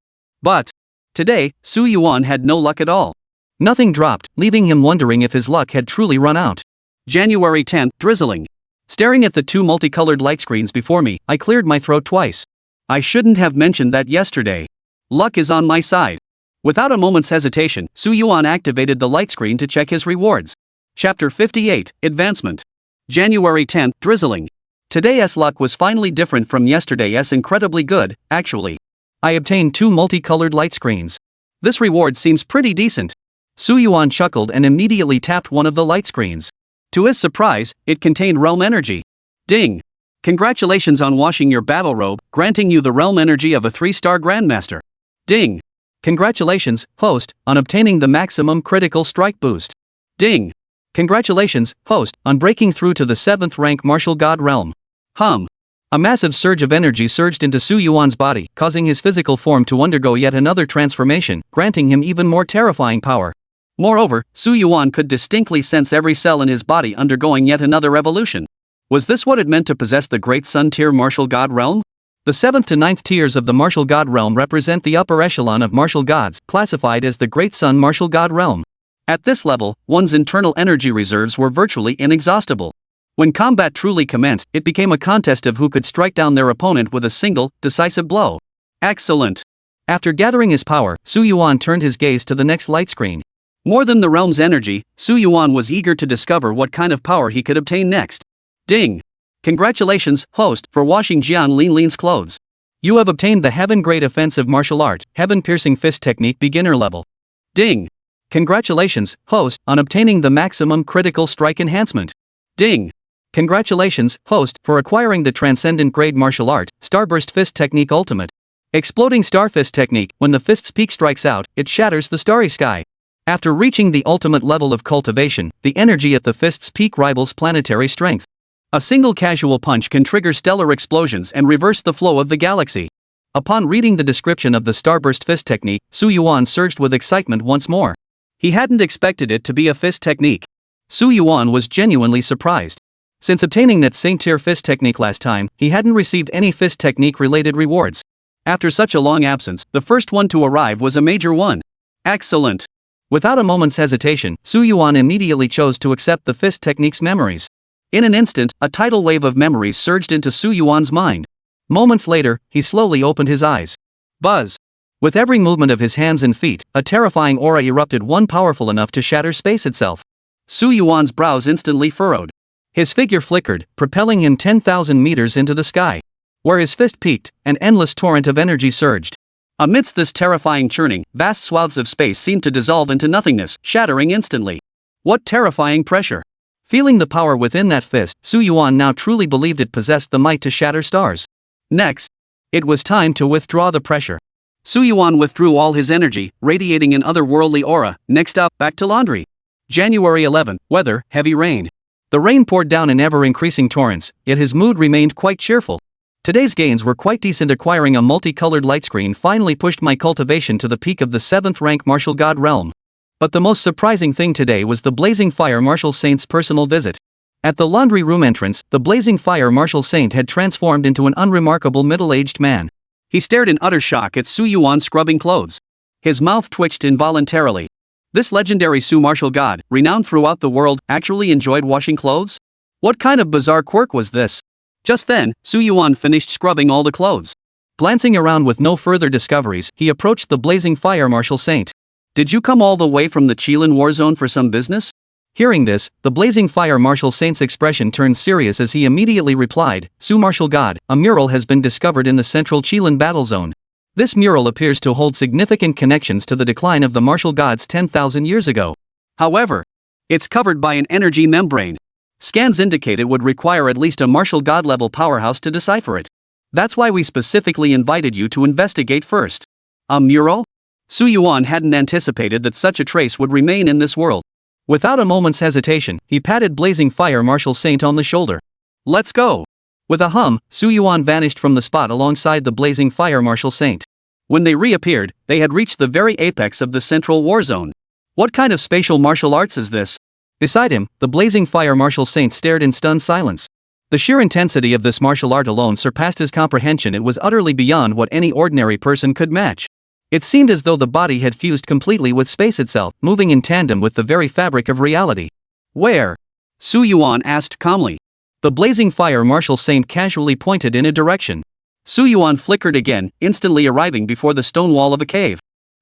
But today, Su Yuan had no luck at all. Nothing dropped, leaving him wondering if his luck had truly run out. January 10, drizzling. Staring at the two multicolored light screens before me, I cleared my throat twice. I shouldn't have mentioned that yesterday. Luck is on my side. Without a moment's hesitation, Su Yuan activated the light screen to check his rewards. Chapter 58, Advancement. January 10, drizzling. Today's luck was finally different from yesterday's, incredibly good, actually. I obtained two multicolored light screens. This reward seems pretty decent. Su Yuan chuckled and immediately tapped one of the light screens. To his surprise, it contained realm energy. Ding! Congratulations on washing your battle robe, granting you the realm energy of a 3-star Grandmaster. Ding! Congratulations, host, on obtaining the maximum critical strike boost. Ding! Congratulations, host, on breaking through to the 7th rank martial god realm. A massive surge of energy surged into Su Yuan's body, causing his physical form to undergo yet another transformation, granting him even more terrifying power. Moreover, Su Yuan could distinctly sense every cell in his body undergoing yet another evolution. Was this what it meant to possess the Great Sun Tier Martial God Realm? The 7th to 9th tiers of the Martial God Realm represent the upper echelon of martial gods, classified as the Great Sun Martial God Realm. At this level, one's internal energy reserves were virtually inexhaustible. When combat truly commenced, it became a contest of who could strike down their opponent with a single, decisive blow. Excellent! After gathering his power, Su Yuan turned his gaze to the next light screen. More than the realm's energy, Su Yuan was eager to discover what kind of power he could obtain next. Ding! Congratulations, host, for washing Jian Lin's clothes. You have obtained the Heaven-Grade Offensive Martial Art, Heaven-Piercing Fist Technique Beginner Level. Ding! Congratulations, host, on obtaining the Maximum Critical Strike Enhancement. Ding! Congratulations, host, for acquiring the Transcendent Grade Martial Art, Starburst Fist Technique Ultimate. Exploding Star Fist Technique. When the fist's peak strikes out, it shatters the starry sky. After reaching the ultimate level of cultivation, the energy at the fist's peak rivals planetary strength. A single casual punch can trigger stellar explosions and reverse the flow of the galaxy. Upon reading the description of the Starburst Fist Technique, Su Yuan surged with excitement once more. He hadn't expected it to be a fist technique. Su Yuan was genuinely surprised. Since obtaining that same-tier fist technique last time, he hadn't received any fist technique-related rewards. After such a long absence, the first one to arrive was a major one. Excellent! Without a moment's hesitation, Su Yuan immediately chose to accept the fist technique's memories. In an instant, a tidal wave of memories surged into Su Yuan's mind. Moments later, he slowly opened his eyes. Buzz! With every movement of his hands and feet, a terrifying aura erupted, one powerful enough to shatter space itself. Su Yuan's brows instantly furrowed. His figure flickered, propelling him 10,000 meters into the sky. Where his fist peaked, an endless torrent of energy surged. Amidst this terrifying churning, vast swaths of space seemed to dissolve into nothingness, shattering instantly. What terrifying pressure! Feeling the power within that fist, Su Yuan now truly believed it possessed the might to shatter stars. Next, it was time to withdraw the pressure. Su Yuan withdrew all his energy, radiating an otherworldly aura. Next up, back to laundry. January 11, weather, heavy rain. The rain poured down in ever-increasing torrents, yet his mood remained quite cheerful. Today's gains were quite decent. Acquiring a multicolored light screen finally pushed my cultivation to the peak of the 7th rank martial god realm. But the most surprising thing today was the Blazing Fire Martial Saint's personal visit. At the laundry room entrance, the Blazing Fire Martial Saint had transformed into an unremarkable middle-aged man. He stared in utter shock at Su Yuan scrubbing clothes. His mouth twitched involuntarily. This legendary Su martial god, renowned throughout the world, actually enjoyed washing clothes? What kind of bizarre quirk was this? Just then, Su Yuan finished scrubbing all the clothes. Glancing around with no further discoveries, he approached the Blazing Fire Martial Saint. Did you come all the way from the Qilin war zone for some business? Hearing this, the Blazing Fire Martial Saint's expression turned serious as he immediately replied, Su martial god, a mural has been discovered in the central Qilin battle zone. This mural appears to hold significant connections to the decline of the martial gods 10,000 years ago. However, it's covered by an energy membrane. Scans indicate it would require at least a martial god-level powerhouse to decipher it. That's why we specifically invited you to investigate first. A mural? Su Yuan hadn't anticipated that such a trace would remain in this world. Without a moment's hesitation, he patted Blazing Fire Martial Saint on the shoulder. Let's go! With a hum, Su Yuan vanished from the spot alongside the Blazing Fire Martial Saint. When they reappeared, they had reached the very apex of the central war zone. What kind of spatial martial arts is this? Beside him, the Blazing Fire Martial Saint stared in stunned silence. The sheer intensity of this martial art alone surpassed his comprehension. It was utterly beyond what any ordinary person could match. It seemed as though the body had fused completely with space itself, moving in tandem with the very fabric of reality. Where? Su Yuan asked calmly. The Blazing Fire Martial Saint casually pointed in a direction. Su Yuan flickered again, instantly arriving before the stone wall of a cave.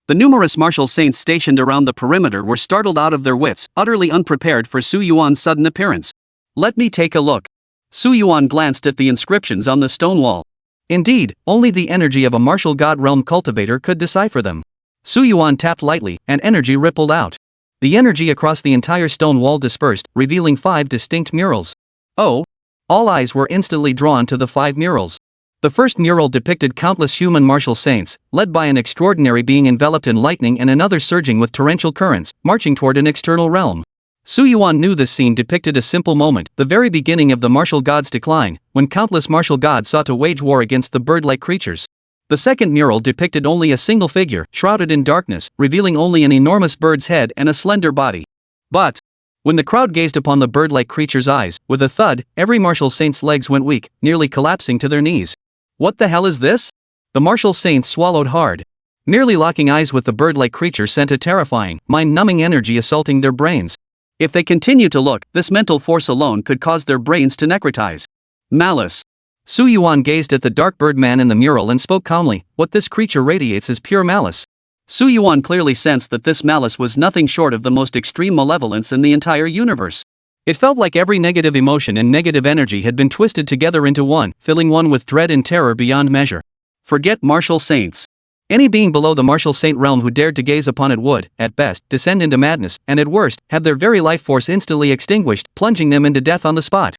The numerous martial saints stationed around the perimeter were startled out of their wits, utterly unprepared for Su Yuan's sudden appearance. Let me take a look. Su Yuan glanced at the inscriptions on the stone wall. Indeed, only the energy of a martial god realm cultivator could decipher them. Su Yuan tapped lightly, and energy rippled out. The energy across the entire stone wall dispersed, revealing 5 distinct murals. Oh! All eyes were instantly drawn to the 5 murals. The first mural depicted countless human martial saints, led by an extraordinary being enveloped in lightning and another surging with torrential currents, marching toward an external realm. Su Yuan knew this scene depicted a simple moment, the very beginning of the martial god's decline, when countless martial gods sought to wage war against the bird-like creatures. The second mural depicted only a single figure, shrouded in darkness, revealing only an enormous bird's head and a slender body. But when the crowd gazed upon the bird-like creature's eyes, with a thud, every martial saint's legs went weak, nearly collapsing to their knees. What the hell is this? The martial saints swallowed hard. Merely locking eyes with the bird-like creature sent a terrifying, mind-numbing energy assaulting their brains. If they continue to look, this mental force alone could cause their brains to necrotize. Malice. Su Yuan gazed at the dark bird man in the mural and spoke calmly, what this creature radiates is pure malice. Su Yuan clearly sensed that this malice was nothing short of the most extreme malevolence in the entire universe. It felt like every negative emotion and negative energy had been twisted together into one, filling one with dread and terror beyond measure. Forget martial saints. Any being below the martial saint realm who dared to gaze upon it would, at best, descend into madness, and at worst, have their very life force instantly extinguished, plunging them into death on the spot.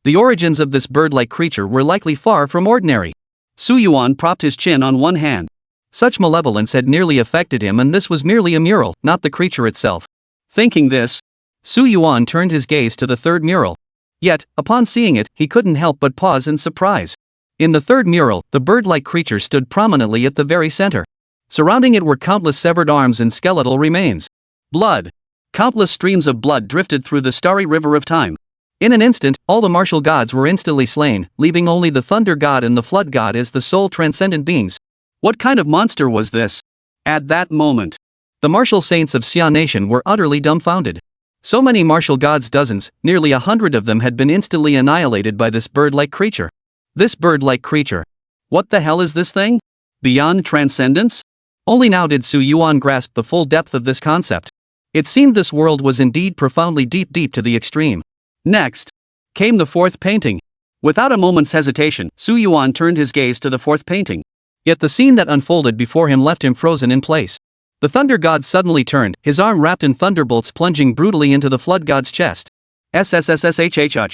The origins of this bird-like creature were likely far from ordinary. Su Yuan propped his chin on one hand. Such malevolence had nearly affected him, and this was merely a mural, not the creature itself. Thinking this, Su Yuan turned his gaze to the third mural. Yet, upon seeing it, he couldn't help but pause in surprise. In the third mural, the bird-like creature stood prominently at the very center. Surrounding it were countless severed arms and skeletal remains. Blood. Countless streams of blood drifted through the starry river of time. In an instant, all the martial gods were instantly slain, leaving only the thunder god and the flood god as the sole transcendent beings. What kind of monster was this? At that moment, the martial saints of Xian Nation were utterly dumbfounded. So many martial gods, dozens, nearly 100 of them had been instantly annihilated by this bird-like creature. This bird-like creature. What the hell is this thing? Beyond transcendence? Only now did Su Yuan grasp the full depth of this concept. It seemed this world was indeed profoundly deep to the extreme. Next came the fourth painting. Without a moment's hesitation, Su Yuan turned his gaze to the fourth painting. Yet the scene that unfolded before him left him frozen in place. The thunder god suddenly turned, his arm wrapped in thunderbolts plunging brutally into the flood god's chest. SSS-level.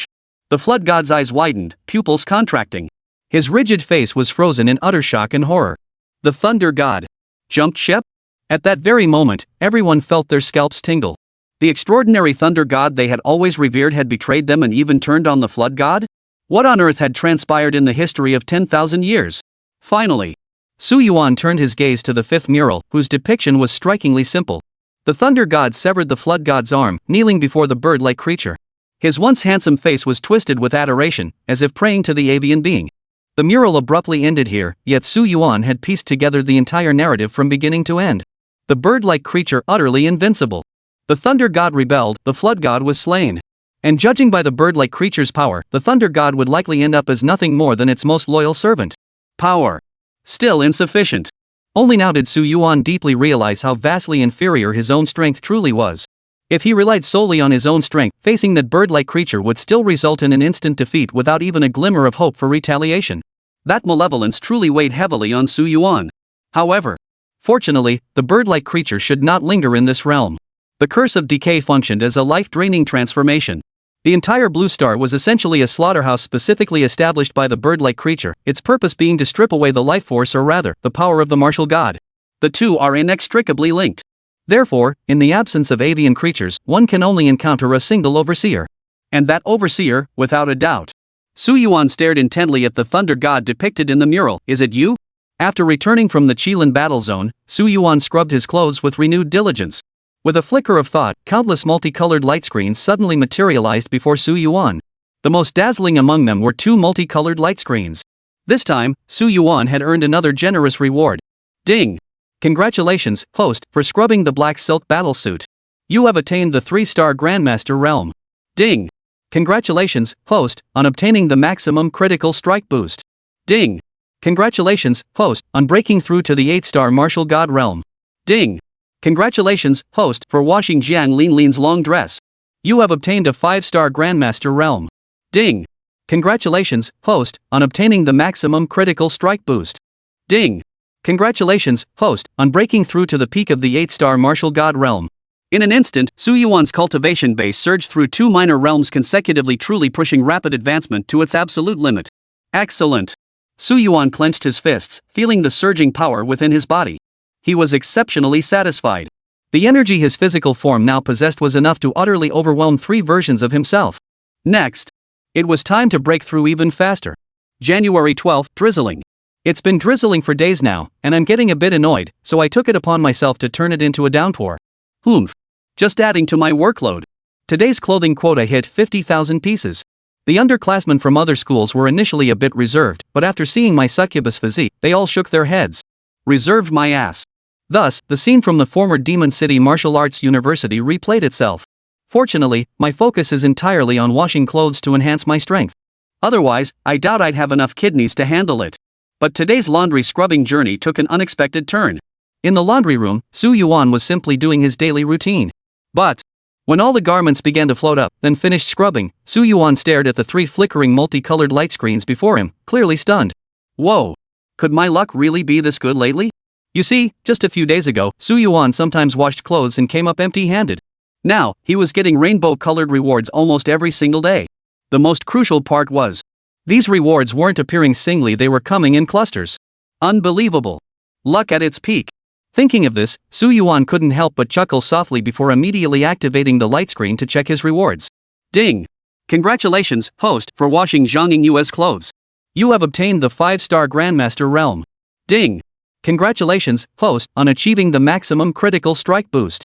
The flood god's eyes widened, pupils contracting. His rigid face was frozen in utter shock and horror. The thunder god jumped ship? At that very moment, everyone felt their scalps tingle. The extraordinary thunder god they had always revered had betrayed them and even turned on the flood god? What on earth had transpired in the history of 10,000 years? Finally, Su Yuan turned his gaze to the fifth mural, whose depiction was strikingly simple. The thunder god severed the flood god's arm, kneeling before the bird-like creature. His once handsome face was twisted with adoration, as if praying to the avian being. The mural abruptly ended here, yet Su Yuan had pieced together the entire narrative from beginning to end. The bird-like creature utterly invincible. The thunder god rebelled, the flood god was slain. And judging by the bird-like creature's power, the thunder god would likely end up as nothing more than its most loyal servant. Power. Still insufficient. Only now did Su Yuan deeply realize how vastly inferior his own strength truly was. If he relied solely on his own strength, facing that bird-like creature would still result in an instant defeat without even a glimmer of hope for retaliation. That malevolence truly weighed heavily on Su Yuan. However, fortunately, the bird-like creature should not linger in this realm. The curse of decay functioned as a life-draining transformation. The entire Blue Star was essentially a slaughterhouse specifically established by the bird-like creature, its purpose being to strip away the life force, or rather, the power of the martial god. The two are inextricably linked. Therefore, in the absence of avian creatures, one can only encounter a single overseer. And that overseer, without a doubt. Su Yuan stared intently at the thunder god depicted in the mural. Is it you? After returning from the Qilin battle zone, Su Yuan scrubbed his clothes with renewed diligence. With a flicker of thought, countless multicolored light screens suddenly materialized before Su Yuan. The most dazzling among them were two multicolored light screens. This time, Su Yuan had earned another generous reward. Ding! Congratulations, host, for scrubbing the black silk battlesuit. You have attained the 3-star Grandmaster realm. Ding! Congratulations, host, on obtaining the maximum critical strike boost. Ding! Congratulations, host, on breaking through to the 8-star martial god realm. Ding! Congratulations, host, for washing Jiang Linlin's long dress. You have obtained a 5-star Grandmaster realm. Ding! Congratulations, host, on obtaining the maximum critical strike boost. Ding! Congratulations, host, on breaking through to the peak of the 8-star martial god realm. In an instant, Su Yuan's cultivation base surged through 2 minor realms consecutively, truly pushing rapid advancement to its absolute limit. Excellent! Su Yuan clenched his fists, feeling the surging power within his body. He was exceptionally satisfied. The energy his physical form now possessed was enough to utterly overwhelm 3 versions of himself. Next, it was time to break through even faster. January 12th, drizzling. It's been drizzling for days now, and I'm getting a bit annoyed, so I took it upon myself to turn it into a downpour. Humph. Just adding to my workload. Today's clothing quota hit 50,000 pieces. The underclassmen from other schools were initially a bit reserved, but after seeing my succubus physique, they all shook their heads. Reserved my ass. Thus, the scene from the former Demon City Martial Arts University replayed itself. Fortunately, my focus is entirely on washing clothes to enhance my strength. Otherwise, I doubt I'd have enough kidneys to handle it. But today's laundry scrubbing journey took an unexpected turn. In the laundry room, Su Yuan was simply doing his daily routine. But when all the garments began to float up, then finished scrubbing, Su Yuan stared at the 3 flickering multicolored light screens before him, clearly stunned. Whoa! Could my luck really be this good lately? You see, just a few days ago, Su Yuan sometimes washed clothes and came up empty-handed. Now, he was getting rainbow-colored rewards almost every single day. The most crucial part was, these rewards weren't appearing singly, they were coming in clusters. Unbelievable. Luck at its peak. Thinking of this, Su Yuan couldn't help but chuckle softly before immediately activating the light screen to check his rewards. Ding! Congratulations, host, for washing Zhanging Yue's clothes. You have obtained the 5-star Grandmaster realm. Ding! Congratulations, host, on achieving the maximum critical strike boost.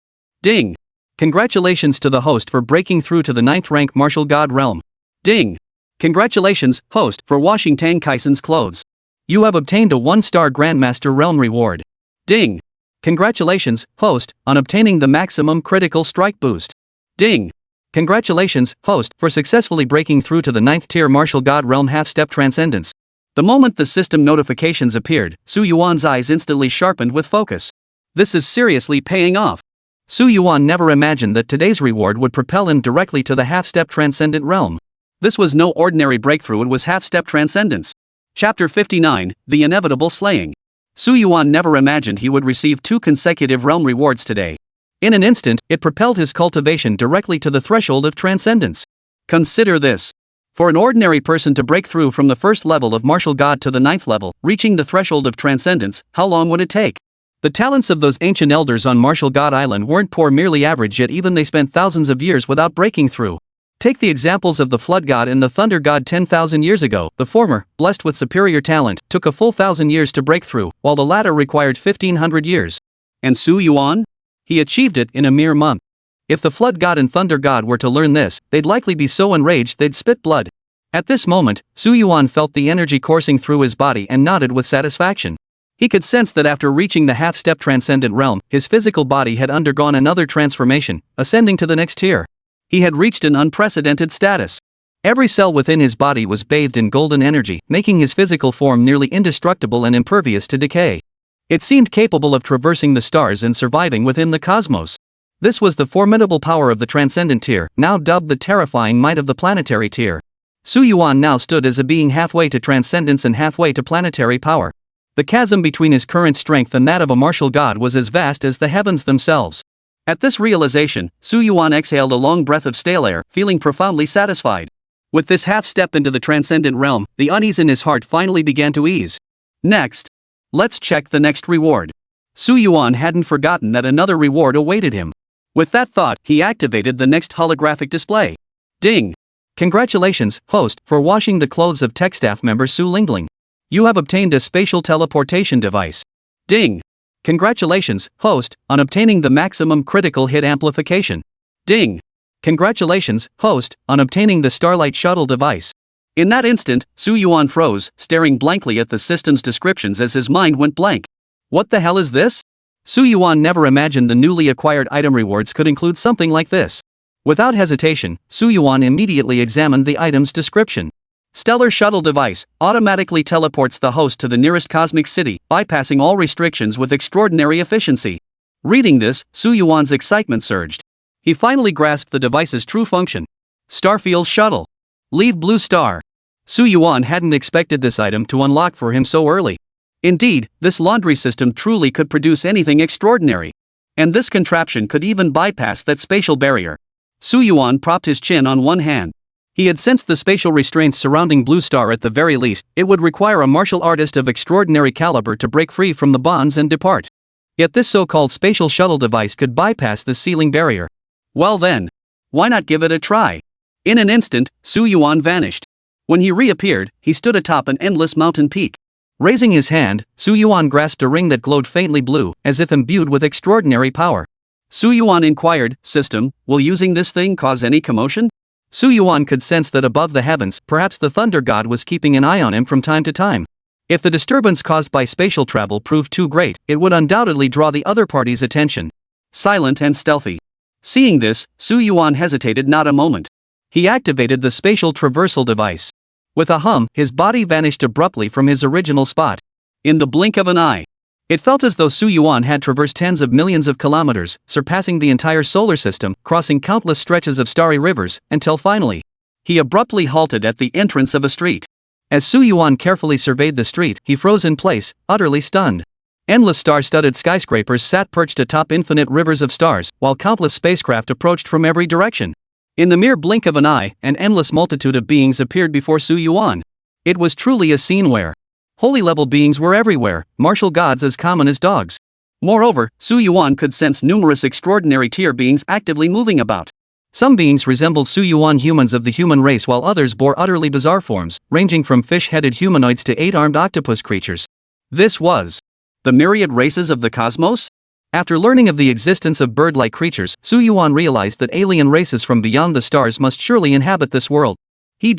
Ding! Congratulations to the host for breaking through to the 9th rank Martial God realm. Ding! Congratulations, host, for washing Tang Kaisen's clothes. You have obtained a 1-star Grandmaster realm reward. Ding! Congratulations, host, on obtaining the maximum critical strike boost. Ding! Congratulations, host, for successfully breaking through to the 9th tier Martial God realm half-step transcendence. The moment the system notifications appeared, Su Yuan's eyes instantly sharpened with focus. This is seriously paying off. Su Yuan never imagined that today's reward would propel him directly to the half-step transcendent realm. This was no ordinary breakthrough, it was half-step transcendence. Chapter 59, The Inevitable Slaying. Su Yuan never imagined he would receive 2 consecutive realm rewards today. In an instant, it propelled his cultivation directly to the threshold of transcendence. Consider this. For an ordinary person to break through from the 1st level of Martial God to the 9th level, reaching the threshold of transcendence, how long would it take? The talents of those ancient elders on Martial God Island weren't poor, merely average, yet even they spent thousands of years without breaking through. Take the examples of the Flood God and the Thunder God 10,000 years ago. The former, blessed with superior talent, took a full 1,000 years to break through, while the latter required 1,500 years. And Su Yuan? He achieved it in a mere month. If the Flood God and Thunder God were to learn this, they'd likely be so enraged they'd spit blood. At this moment, Su Yuan felt the energy coursing through his body and nodded with satisfaction. He could sense that after reaching the half-step transcendent realm, his physical body had undergone another transformation, ascending to the next tier. He had reached an unprecedented status. Every cell within his body was bathed in golden energy, making his physical form nearly indestructible and impervious to decay. It seemed capable of traversing the stars and surviving within the cosmos. This was the formidable power of the transcendent tier, now dubbed the terrifying might of the planetary tier. Su Yuan now stood as a being halfway to transcendence and halfway to planetary power. The chasm between his current strength and that of a martial god was as vast as the heavens themselves. At this realization, Su Yuan exhaled a long breath of stale air, feeling profoundly satisfied. With this half step into the transcendent realm, the unease in his heart finally began to ease. Next, let's check the next reward. Su Yuan hadn't forgotten that another reward awaited him. With that thought, he activated the next holographic display. Ding! Congratulations, host, for washing the clothes of tech staff member Su Lingling. You have obtained a spatial teleportation device. Ding! Congratulations, host, on obtaining the maximum critical hit amplification. Ding! Congratulations, host, on obtaining the Starlight Shuttle device. In that instant, Su Yuan froze, staring blankly at the system's descriptions as his mind went blank. What the hell is this? Su Yuan never imagined the newly acquired item rewards could include something like this. Without hesitation, Su Yuan immediately examined the item's description. Stellar Shuttle Device automatically teleports the host to the nearest cosmic city, bypassing all restrictions with extraordinary efficiency. Reading this, Su Yuan's excitement surged. He finally grasped the device's true function. Starfield Shuttle. Leave Blue Star. Su Yuan hadn't expected this item to unlock for him so early. Indeed, this laundry system truly could produce anything extraordinary. And this contraption could even bypass that spatial barrier. Su Yuan propped his chin on one hand. He had sensed the spatial restraints surrounding Blue Star. At the very least, it would require a martial artist of extraordinary caliber to break free from the bonds and depart. Yet this so-called spatial shuttle device could bypass the ceiling barrier. Well then, why not give it a try? In an instant, Su Yuan vanished. When he reappeared, he stood atop an endless mountain peak. Raising his hand, Su Yuan grasped a ring that glowed faintly blue, as if imbued with extraordinary power. Su Yuan inquired, "System, will using this thing cause any commotion?" Su Yuan could sense that above the heavens, perhaps the Thunder God was keeping an eye on him from time to time. If the disturbance caused by spatial travel proved too great, it would undoubtedly draw the other party's attention. Silent and stealthy. Seeing this, Su Yuan hesitated not a moment. He activated the spatial traversal device. With a hum, his body vanished abruptly from his original spot. In the blink of an eye. It felt as though Su Yuan had traversed tens of millions of kilometers, surpassing the entire solar system, crossing countless stretches of starry rivers, until finally, he abruptly halted at the entrance of a street. As Su Yuan carefully surveyed the street, he froze in place, utterly stunned. Endless star-studded skyscrapers sat perched atop infinite rivers of stars, while countless spacecraft approached from every direction. In the mere blink of an eye, an endless multitude of beings appeared before Su Yuan. It was truly a scene where holy-level beings were everywhere, martial gods as common as dogs. Moreover, Su Yuan could sense numerous extraordinary tier beings actively moving about. Some beings resembled Su Yuan humans of the human race, while others bore utterly bizarre forms, ranging from fish-headed humanoids to 8-armed octopus creatures. This was the myriad races of the cosmos? After learning of the existence of bird-like creatures, Su Yuan realized that alien races from beyond the stars must surely inhabit this world. He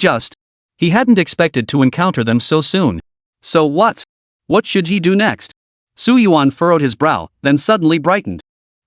hadn't expected to encounter them so soon. So what? What should he do next? Su Yuan furrowed his brow, then suddenly brightened.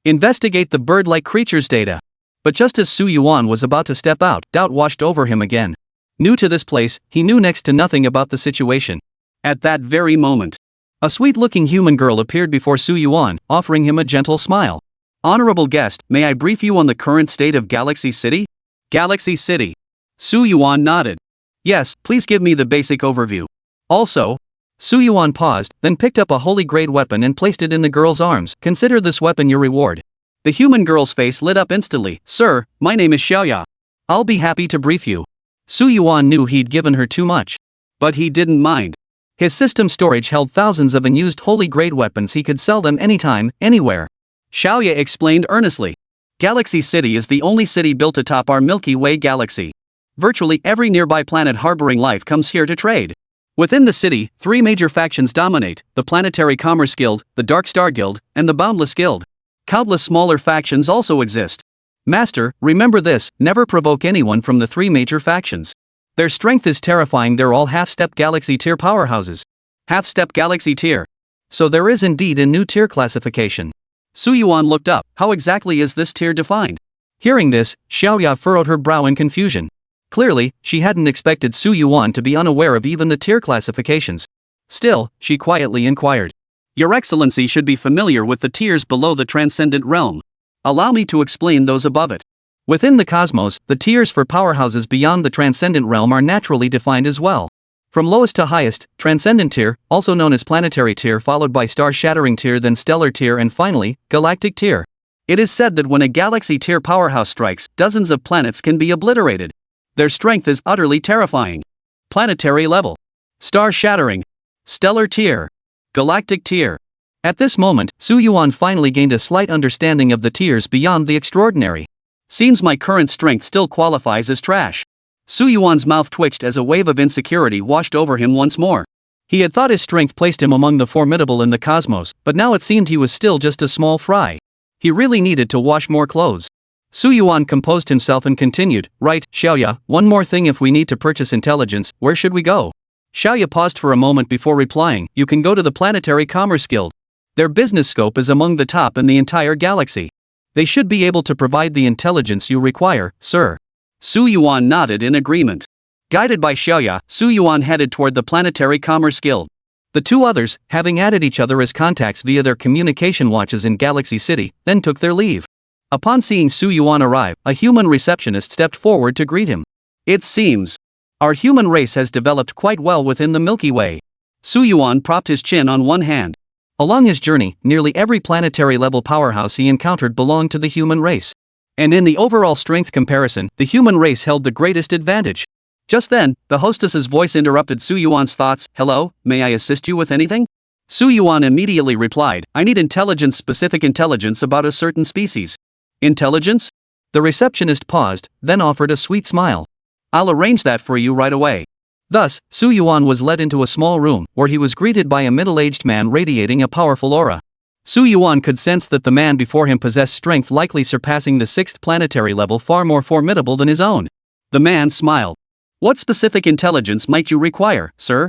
Investigate the bird-like creatures data. But just as Su Yuan was about to step out, doubt washed over him again. New to this place, he knew next to nothing about the situation. At that very moment, a sweet-looking human girl appeared before Su Yuan, offering him a gentle smile. Honorable guest, may I brief you on the current state of Galaxy City? Galaxy City. Su Yuan nodded. Yes, please give me the basic overview. Also, Su Yuan paused, then picked up a holy-grade weapon and placed it in the girl's arms. Consider this weapon your reward. The human girl's face lit up instantly. Sir, my name is Xiaoya. I'll be happy to brief you. Su Yuan knew he'd given her too much. But he didn't mind. His system storage held thousands of unused holy-grade weapons. He could sell them anytime, anywhere. Xiaoya explained earnestly. Galaxy City is the only city built atop our Milky Way galaxy. Virtually every nearby planet harboring life comes here to trade. Within the city, 3 major factions dominate: the Planetary Commerce Guild, the Dark Star Guild, and the Boundless Guild. Countless smaller factions also exist. Master, remember this, never provoke anyone from the 3 major factions. Their strength is terrifying. They're all half-step galaxy tier powerhouses. Half-step galaxy tier. So there is indeed a new tier classification. Su Yuan looked up. How exactly is this tier defined? Hearing this, Xiaoya furrowed her brow in confusion. Clearly, she hadn't expected Su Yuan to be unaware of even the tier classifications. Still, she quietly inquired. Your Excellency should be familiar with the tiers below the Transcendent Realm. Allow me to explain those above it. Within the cosmos, the tiers for powerhouses beyond the Transcendent Realm are naturally defined as well. From lowest to highest, Transcendent Tier, also known as Planetary Tier, followed by Star-Shattering Tier, then Stellar Tier, and finally, Galactic Tier. It is said that when a Galaxy Tier powerhouse strikes, dozens of planets can be obliterated. Their strength is utterly terrifying. Planetary level. Star-Shattering. Stellar Tier. Galactic Tier. At this moment, Su Yuan finally gained a slight understanding of the tiers beyond the extraordinary. Seems my current strength still qualifies as trash. Su Yuan's mouth twitched as a wave of insecurity washed over him once more. He had thought his strength placed him among the formidable in the cosmos, but now it seemed he was still just a small fry. He really needed to wash more clothes. Su Yuan composed himself and continued, Right, Xiaoya, one more thing, if we need to purchase intelligence, where should we go? Xiaoya paused for a moment before replying, You can go to the Planetary Commerce Guild. Their business scope is among the top in the entire galaxy. They should be able to provide the intelligence you require, sir. Su Yuan nodded in agreement. Guided by Xiaoya, Su Yuan headed toward the Planetary Commerce Guild. The 2 others, having added each other as contacts via their communication watches in Galaxy City, then took their leave. Upon seeing Su Yuan arrive, a human receptionist stepped forward to greet him. It seems our human race has developed quite well within the Milky Way. Su Yuan propped his chin on one hand. Along his journey, nearly every planetary-level powerhouse he encountered belonged to the human race. And in the overall strength comparison, the human race held the greatest advantage. Just then, the hostess's voice interrupted Su Yuan's thoughts. Hello, may I assist you with anything? Su Yuan immediately replied, I need intelligence, specific intelligence about a certain species. Intelligence? The receptionist paused, then offered a sweet smile. I'll arrange that for you right away. Thus, Su Yuan was led into a small room, where he was greeted by a middle-aged man radiating a powerful aura. Su Yuan could sense that the man before him possessed strength likely surpassing the 6th planetary level, far more formidable than his own. The man smiled. What specific intelligence might you require, sir?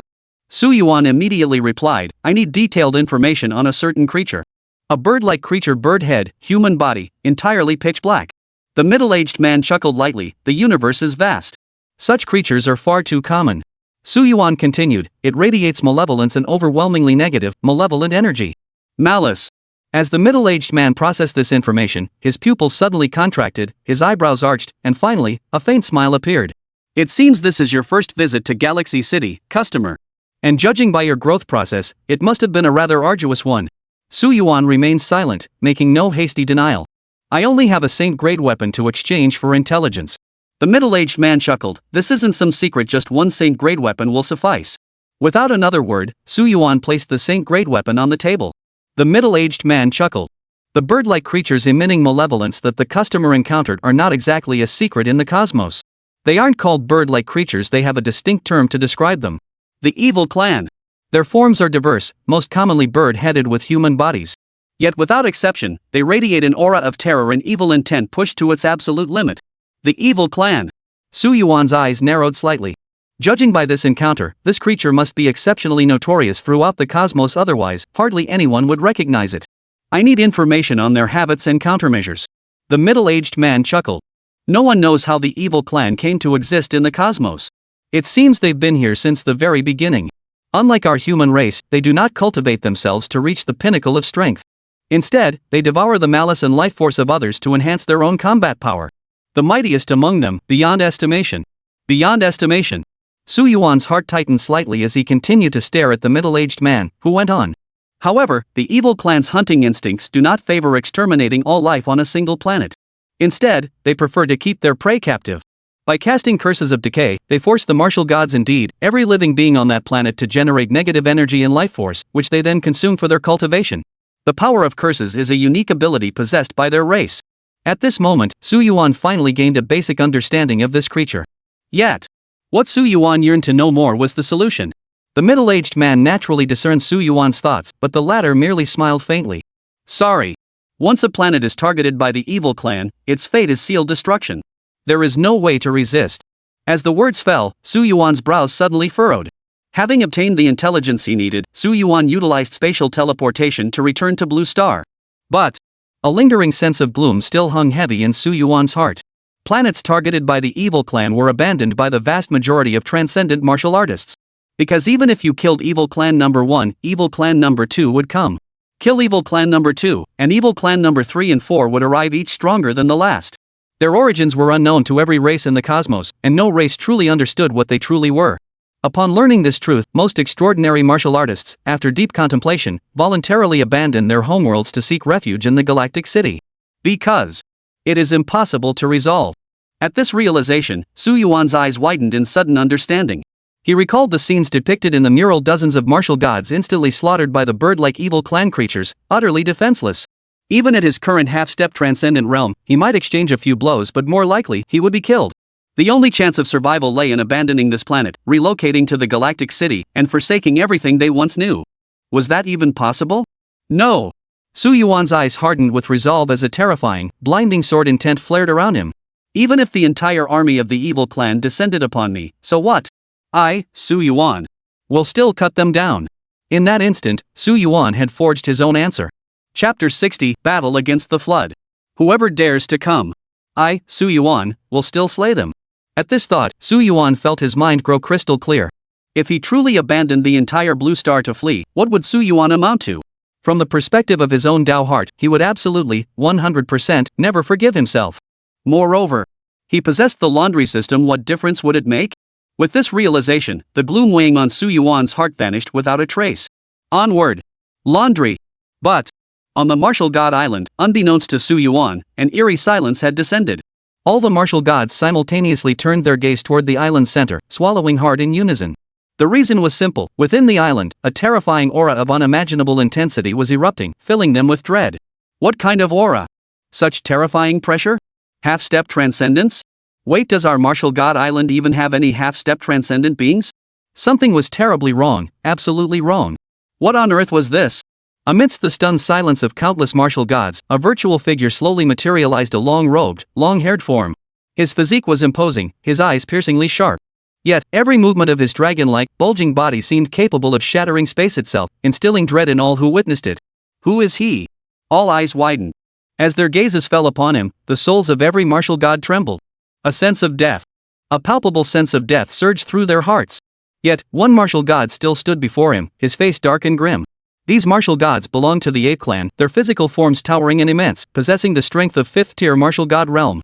Su Yuan immediately replied, I need detailed information on a certain creature. A bird-like creature, bird head, human body, entirely pitch black. The middle-aged man chuckled lightly, the universe is vast. Such creatures are far too common. Su Yuan continued, it radiates malevolence and overwhelmingly negative, malevolent energy. Malice. As the middle-aged man processed this information, his pupils suddenly contracted, his eyebrows arched, and finally, a faint smile appeared. It seems this is your first visit to Galaxy City, customer. And judging by your growth process, it must have been a rather arduous one. Su Yuan remained silent, making no hasty denial. I only have a Saint-grade weapon to exchange for intelligence. The middle-aged man chuckled, this isn't some secret, just one Saint-grade weapon will suffice. Without another word, Su Yuan placed the Saint-grade weapon on the table. The middle-aged man chuckled. The bird-like creatures emitting malevolence that the customer encountered are not exactly a secret in the cosmos. They aren't called bird-like creatures, they have a distinct term to describe them. The evil clan. Their forms are diverse, most commonly bird-headed with human bodies. Yet without exception, they radiate an aura of terror and evil intent pushed to its absolute limit. The evil clan. Su Yuan's eyes narrowed slightly. Judging by this encounter, this creature must be exceptionally notorious throughout the cosmos, otherwise, hardly anyone would recognize it. I need information on their habits and countermeasures. The middle-aged man chuckled. No one knows how the evil clan came to exist in the cosmos. It seems they've been here since the very beginning. Unlike our human race, they do not cultivate themselves to reach the pinnacle of strength. Instead, they devour the malice and life force of others to enhance their own combat power. The mightiest among them, beyond estimation. Beyond estimation. Su Yuan's heart tightened slightly as he continued to stare at the middle-aged man, who went on. However, the evil clan's hunting instincts do not favor exterminating all life on a single planet. Instead, they prefer to keep their prey captive. By casting curses of decay, they force the martial gods, indeed, every living being on that planet, to generate negative energy and life force, which they then consume for their cultivation. The power of curses is a unique ability possessed by their race. At this moment, Su Yuan finally gained a basic understanding of this creature. Yet, what Su Yuan yearned to know more was the solution. The middle-aged man naturally discerned Su Yuan's thoughts, but the latter merely smiled faintly. Sorry. Once a planet is targeted by the evil clan, its fate is sealed destruction. There is no way to resist. As the words fell, Su Yuan's brows suddenly furrowed. Having obtained the intelligence he needed, Su Yuan utilized spatial teleportation to return to Blue Star. But a lingering sense of gloom still hung heavy in Su Yuan's heart. Planets targeted by the evil clan were abandoned by the vast majority of transcendent martial artists. Because even if you killed evil clan number 1, evil clan number 2 would come. Kill evil clan number 2, and evil clan number 3 and 4 would arrive, each stronger than the last. Their origins were unknown to every race in the cosmos, and no race truly understood what they truly were. Upon learning this truth, most extraordinary martial artists, after deep contemplation, voluntarily abandoned their homeworlds to seek refuge in the galactic city. Because it is impossible to resolve. At this realization, Su Yuan's eyes widened in sudden understanding. He recalled the scenes depicted in the mural, dozens of martial gods instantly slaughtered by the bird-like evil clan creatures, utterly defenseless. Even at his current half-step transcendent realm, he might exchange a few blows, but more likely, he would be killed. The only chance of survival lay in abandoning this planet, relocating to the galactic city, and forsaking everything they once knew. Was that even possible? No. Su Yuan's eyes hardened with resolve as a terrifying, blinding sword intent flared around him. Even if the entire army of the evil clan descended upon me, so what? I, Su Yuan, will still cut them down. In that instant, Su Yuan had forged his own answer. Chapter 60, Battle Against the Flood. Whoever dares to come, I, Su Yuan, will still slay them. At this thought, Su Yuan felt his mind grow crystal clear. If he truly abandoned the entire Blue Star to flee, what would Su Yuan amount to? From the perspective of his own Tao heart, he would absolutely, 100%, never forgive himself. Moreover, he possessed the laundry system. What difference would it make? With this realization, the gloom weighing on Su Yuan's heart vanished without a trace. Onward. Laundry. But on the Martial God Island, unbeknownst to Su Yuan, an eerie silence had descended. All the martial gods simultaneously turned their gaze toward the island's center, swallowing hard in unison. The reason was simple. Within the island, a terrifying aura of unimaginable intensity was erupting, filling them with dread. What kind of aura? Such terrifying pressure? Half-step transcendence? Wait, does our martial god island even have any half-step transcendent beings? Something was terribly wrong, absolutely wrong. What on earth was this? Amidst the stunned silence of countless martial gods, a virtual figure slowly materialized, a long-robed, long-haired form. His physique was imposing, his eyes piercingly sharp. Yet, every movement of his dragon-like, bulging body seemed capable of shattering space itself, instilling dread in all who witnessed it. Who is he? All eyes widened. As their gazes fell upon him, the souls of every martial god trembled. A sense of death. A palpable sense of death surged through their hearts. Yet, one martial god still stood before him, his face dark and grim. These martial gods belonged to the ape clan, their physical forms towering and immense, possessing the strength of 5th-tier martial god realm.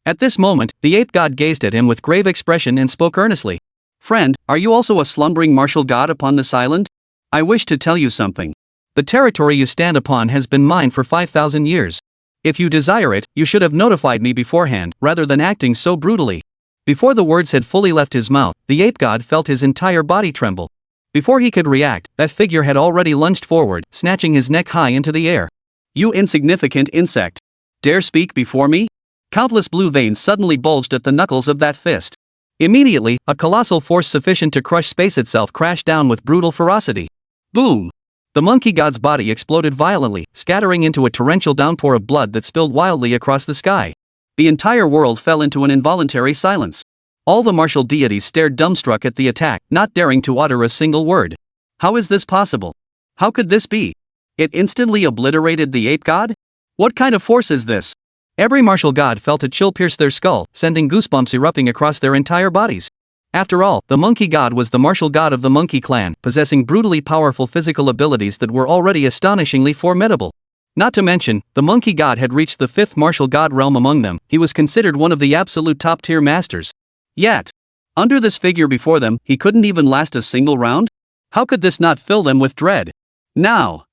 At this moment, the ape god gazed at him with grave expression and spoke earnestly. Friend, are you also a slumbering martial god upon this island? I wish to tell you something. The territory you stand upon has been mine for 5,000 years. If you desire it, you should have notified me beforehand, rather than acting so brutally. Before the words had fully left his mouth, the ape god felt his entire body tremble. Before he could react, that figure had already lunged forward, snatching his neck high into the air. You insignificant insect! Dare speak before me? Countless blue veins suddenly bulged at the knuckles of that fist. Immediately, a colossal force sufficient to crush space itself crashed down with brutal ferocity. Boom! The monkey god's body exploded violently, scattering into a torrential downpour of blood that spilled wildly across the sky. The entire world fell into an involuntary silence. All the martial deities stared dumbstruck at the attack, not daring to utter a single word. How is this possible? How could this be? It instantly obliterated the ape god? What kind of force is this? Every martial god felt a chill pierce their skull, sending goosebumps erupting across their entire bodies. After all, the monkey god was the martial god of the monkey clan, possessing brutally powerful physical abilities that were already astonishingly formidable. Not to mention, the monkey god had reached the 5th martial god realm among them. He was considered one of the absolute top-tier masters. Yet, under this figure before them, he couldn't even last a single round? How could this not fill them with dread? Now!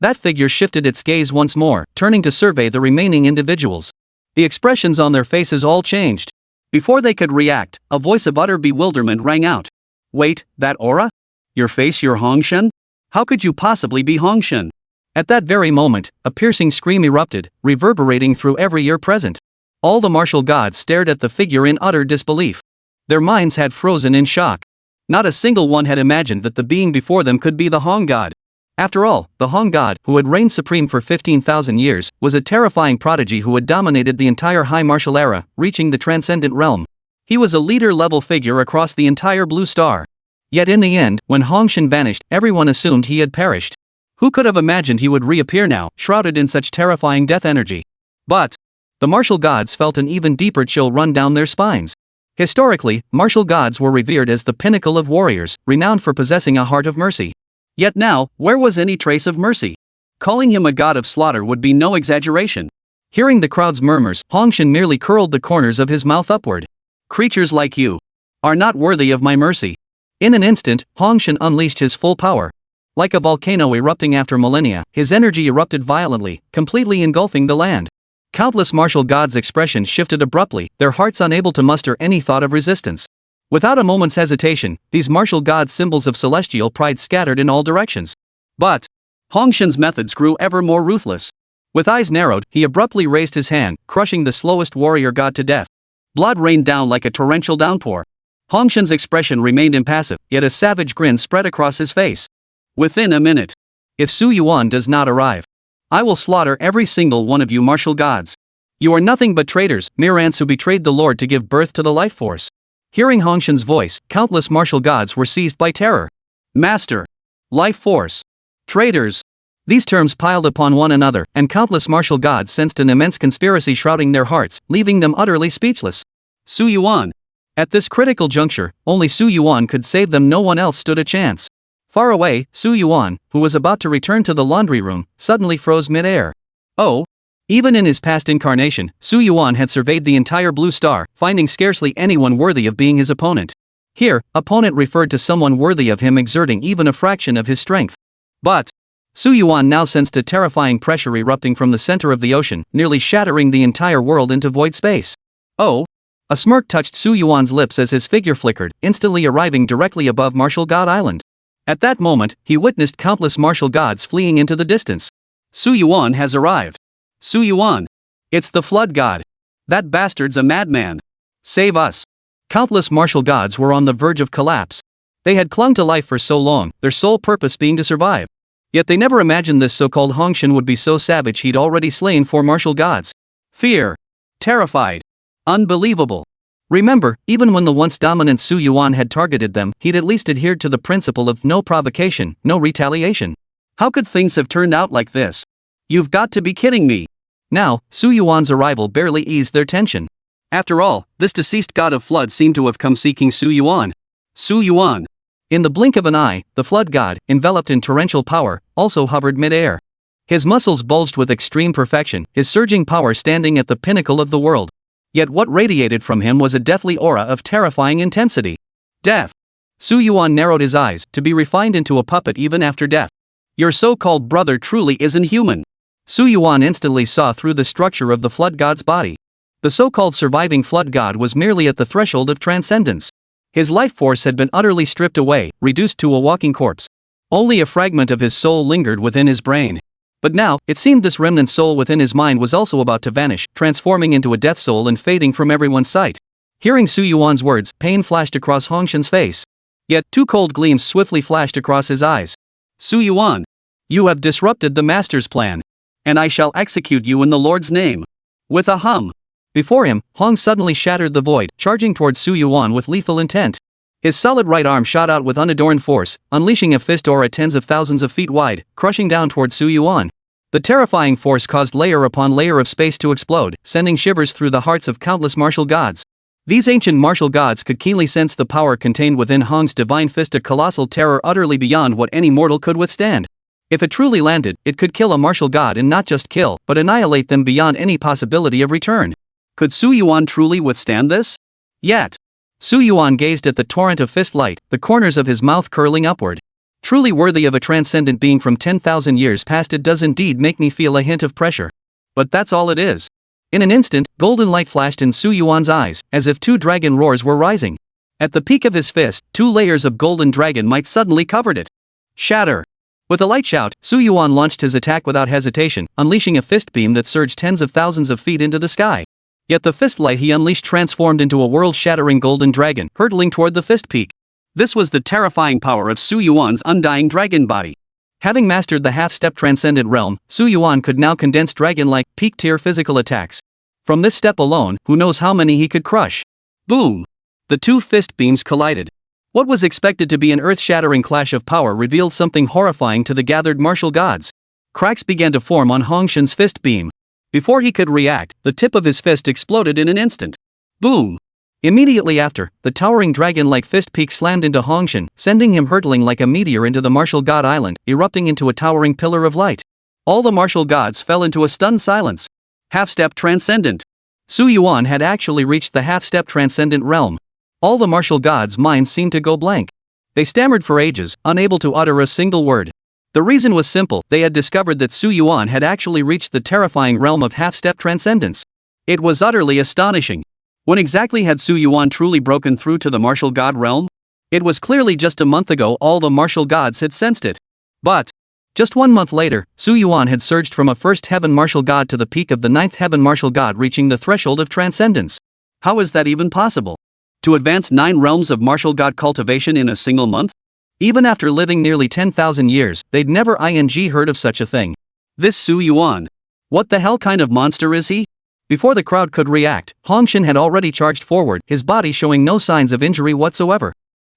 That figure shifted its gaze once more, turning to survey the remaining individuals. The expressions on their faces all changed. Before they could react, a voice of utter bewilderment rang out. Wait, that aura? Your face, your Hongshen? How could you possibly be Hongshen? At that very moment, a piercing scream erupted, reverberating through every ear present. All the martial gods stared at the figure in utter disbelief. Their minds had frozen in shock. Not a single one had imagined that the being before them could be the Hong god. After all, the Hong god, who had reigned supreme for 15,000 years, was a terrifying prodigy who had dominated the entire high martial era, reaching the transcendent realm. He was a leader-level figure across the entire blue star. Yet in the end, when Hongshen vanished, everyone assumed he had perished. Who could have imagined he would reappear now, shrouded in such terrifying death energy? But the martial gods felt an even deeper chill run down their spines. Historically, martial gods were revered as the pinnacle of warriors, renowned for possessing a heart of mercy. Yet now, where was any trace of mercy? Calling him a god of slaughter would be no exaggeration. Hearing the crowd's murmurs, Hongshen merely curled the corners of his mouth upward. Creatures like you are not worthy of my mercy. In an instant, Hongshen unleashed his full power. Like a volcano erupting after millennia, his energy erupted violently, completely engulfing the land. Countless martial gods' expressions shifted abruptly, their hearts unable to muster any thought of resistance. Without a moment's hesitation, these martial gods' symbols of celestial pride scattered in all directions. But Hongshen's methods grew ever more ruthless. With eyes narrowed, he abruptly raised his hand, crushing the slowest warrior god to death. Blood rained down like a torrential downpour. Hongshen's expression remained impassive, yet a savage grin spread across his face. Within a minute, if Su Yuan does not arrive, I will slaughter every single one of you martial gods. You are nothing but traitors, mere ants who betrayed the Lord to give birth to the life force. Hearing Hongshen's voice, countless martial gods were seized by terror. Master. Life force. Traitors. These terms piled upon one another, and countless martial gods sensed an immense conspiracy shrouding their hearts, leaving them utterly speechless. Su Yuan. At this critical juncture, only Su Yuan could save them, no one else stood a chance. Far away, Su Yuan, who was about to return to the laundry room, suddenly froze mid-air. Oh! Even in his past incarnation, Su Yuan had surveyed the entire blue star, finding scarcely anyone worthy of being his opponent. Here, opponent referred to someone worthy of him exerting even a fraction of his strength. But Su Yuan now sensed a terrifying pressure erupting from the center of the ocean, nearly shattering the entire world into void space. Oh! A smirk touched Su Yuan's lips as his figure flickered, instantly arriving directly above Martial God Island. At that moment, he witnessed countless martial gods fleeing into the distance. Su Yuan has arrived. Su Yuan. It's the flood god. That bastard's a madman. Save us. Countless martial gods were on the verge of collapse. They had clung to life for so long, their sole purpose being to survive. Yet they never imagined this so-called Hongshen would be so savage he'd already slain 4 martial gods. Fear. Terrified. Unbelievable. Remember, even when the once dominant Su Yuan had targeted them, he'd at least adhered to the principle of no provocation, no retaliation. How could things have turned out like this? You've got to be kidding me. Now, Su Yuan's arrival barely eased their tension. After all, this deceased god of flood seemed to have come seeking Su Yuan. Su Yuan. In the blink of an eye, the flood god, enveloped in torrential power, also hovered mid-air. His muscles bulged with extreme perfection, his surging power standing at the pinnacle of the world. Yet what radiated from him was a deathly aura of terrifying intensity. Death. Su Yuan narrowed his eyes, to be refined into a puppet even after death. Your so-called brother truly isn't human. Su Yuan instantly saw through the structure of the flood god's body. The so-called surviving flood god was merely at the threshold of transcendence. His life force had been utterly stripped away, reduced to a walking corpse. Only a fragment of his soul lingered within his brain. But now, it seemed this remnant soul within his mind was also about to vanish, transforming into a death soul and fading from everyone's sight. Hearing Su Yuan's words, pain flashed across Hongshan's face. Yet, two cold gleams swiftly flashed across his eyes. Su Yuan, you have disrupted the master's plan. And I shall execute you in the Lord's name. With a hum. Before him, Hong suddenly shattered the void, charging towards Su Yuan with lethal intent. His solid right arm shot out with unadorned force, unleashing a fist aura tens of thousands of feet wide, crushing down towards Su Yuan. The terrifying force caused layer upon layer of space to explode, sending shivers through the hearts of countless martial gods. These ancient martial gods could keenly sense the power contained within Hong's divine fist, a colossal terror utterly beyond what any mortal could withstand. If it truly landed, it could kill a martial god, and not just kill, but annihilate them beyond any possibility of return. Could Su Yuan truly withstand this? Yet. Su Yuan gazed at the torrent of fist light, the corners of his mouth curling upward. Truly worthy of a transcendent being from 10,000 years past, it does indeed make me feel a hint of pressure. But that's all it is. In an instant, golden light flashed in Su Yuan's eyes, as if two dragon roars were rising. At the peak of his fist, 2 layers of golden dragon might suddenly covered it. Shatter! With a light shout, Su Yuan launched his attack without hesitation, unleashing a fist beam that surged tens of thousands of feet into the sky. Yet the fist light he unleashed transformed into a world-shattering golden dragon, hurtling toward the fist peak. This was the terrifying power of Su Yuan's undying dragon body. Having mastered the half-step transcendent realm, Su Yuan could now condense dragon-like, peak-tier physical attacks. From this step alone, who knows how many he could crush. Boom! The 2 fist beams collided. What was expected to be an earth-shattering clash of power revealed something horrifying to the gathered martial gods. Cracks began to form on Hongshan's fist beam. Before he could react, the tip of his fist exploded in an instant. Boom! Immediately after, the towering dragon-like fist peak slammed into Hongshan, sending him hurtling like a meteor into the martial god island, erupting into a towering pillar of light. All the martial gods fell into a stunned silence. Half-step transcendent. Su Yuan had actually reached the half-step transcendent realm. All the martial gods' minds seemed to go blank. They stammered for ages, unable to utter a single word. The reason was simple: they had discovered that Su Yuan had actually reached the terrifying realm of half-step transcendence. It was utterly astonishing. When exactly had Su Yuan truly broken through to the martial god realm? It was clearly just a month ago all the martial gods had sensed it. But just 1 month later, Su Yuan had surged from a first heaven martial god to the peak of the 9th heaven martial god, reaching the threshold of transcendence. How is that even possible? To advance 9 realms of martial god cultivation in a single month? Even after living nearly 10,000 years, they'd never heard of such a thing. This Su Yuan. What the hell kind of monster is he? Before the crowd could react, Hongshan had already charged forward, his body showing no signs of injury whatsoever.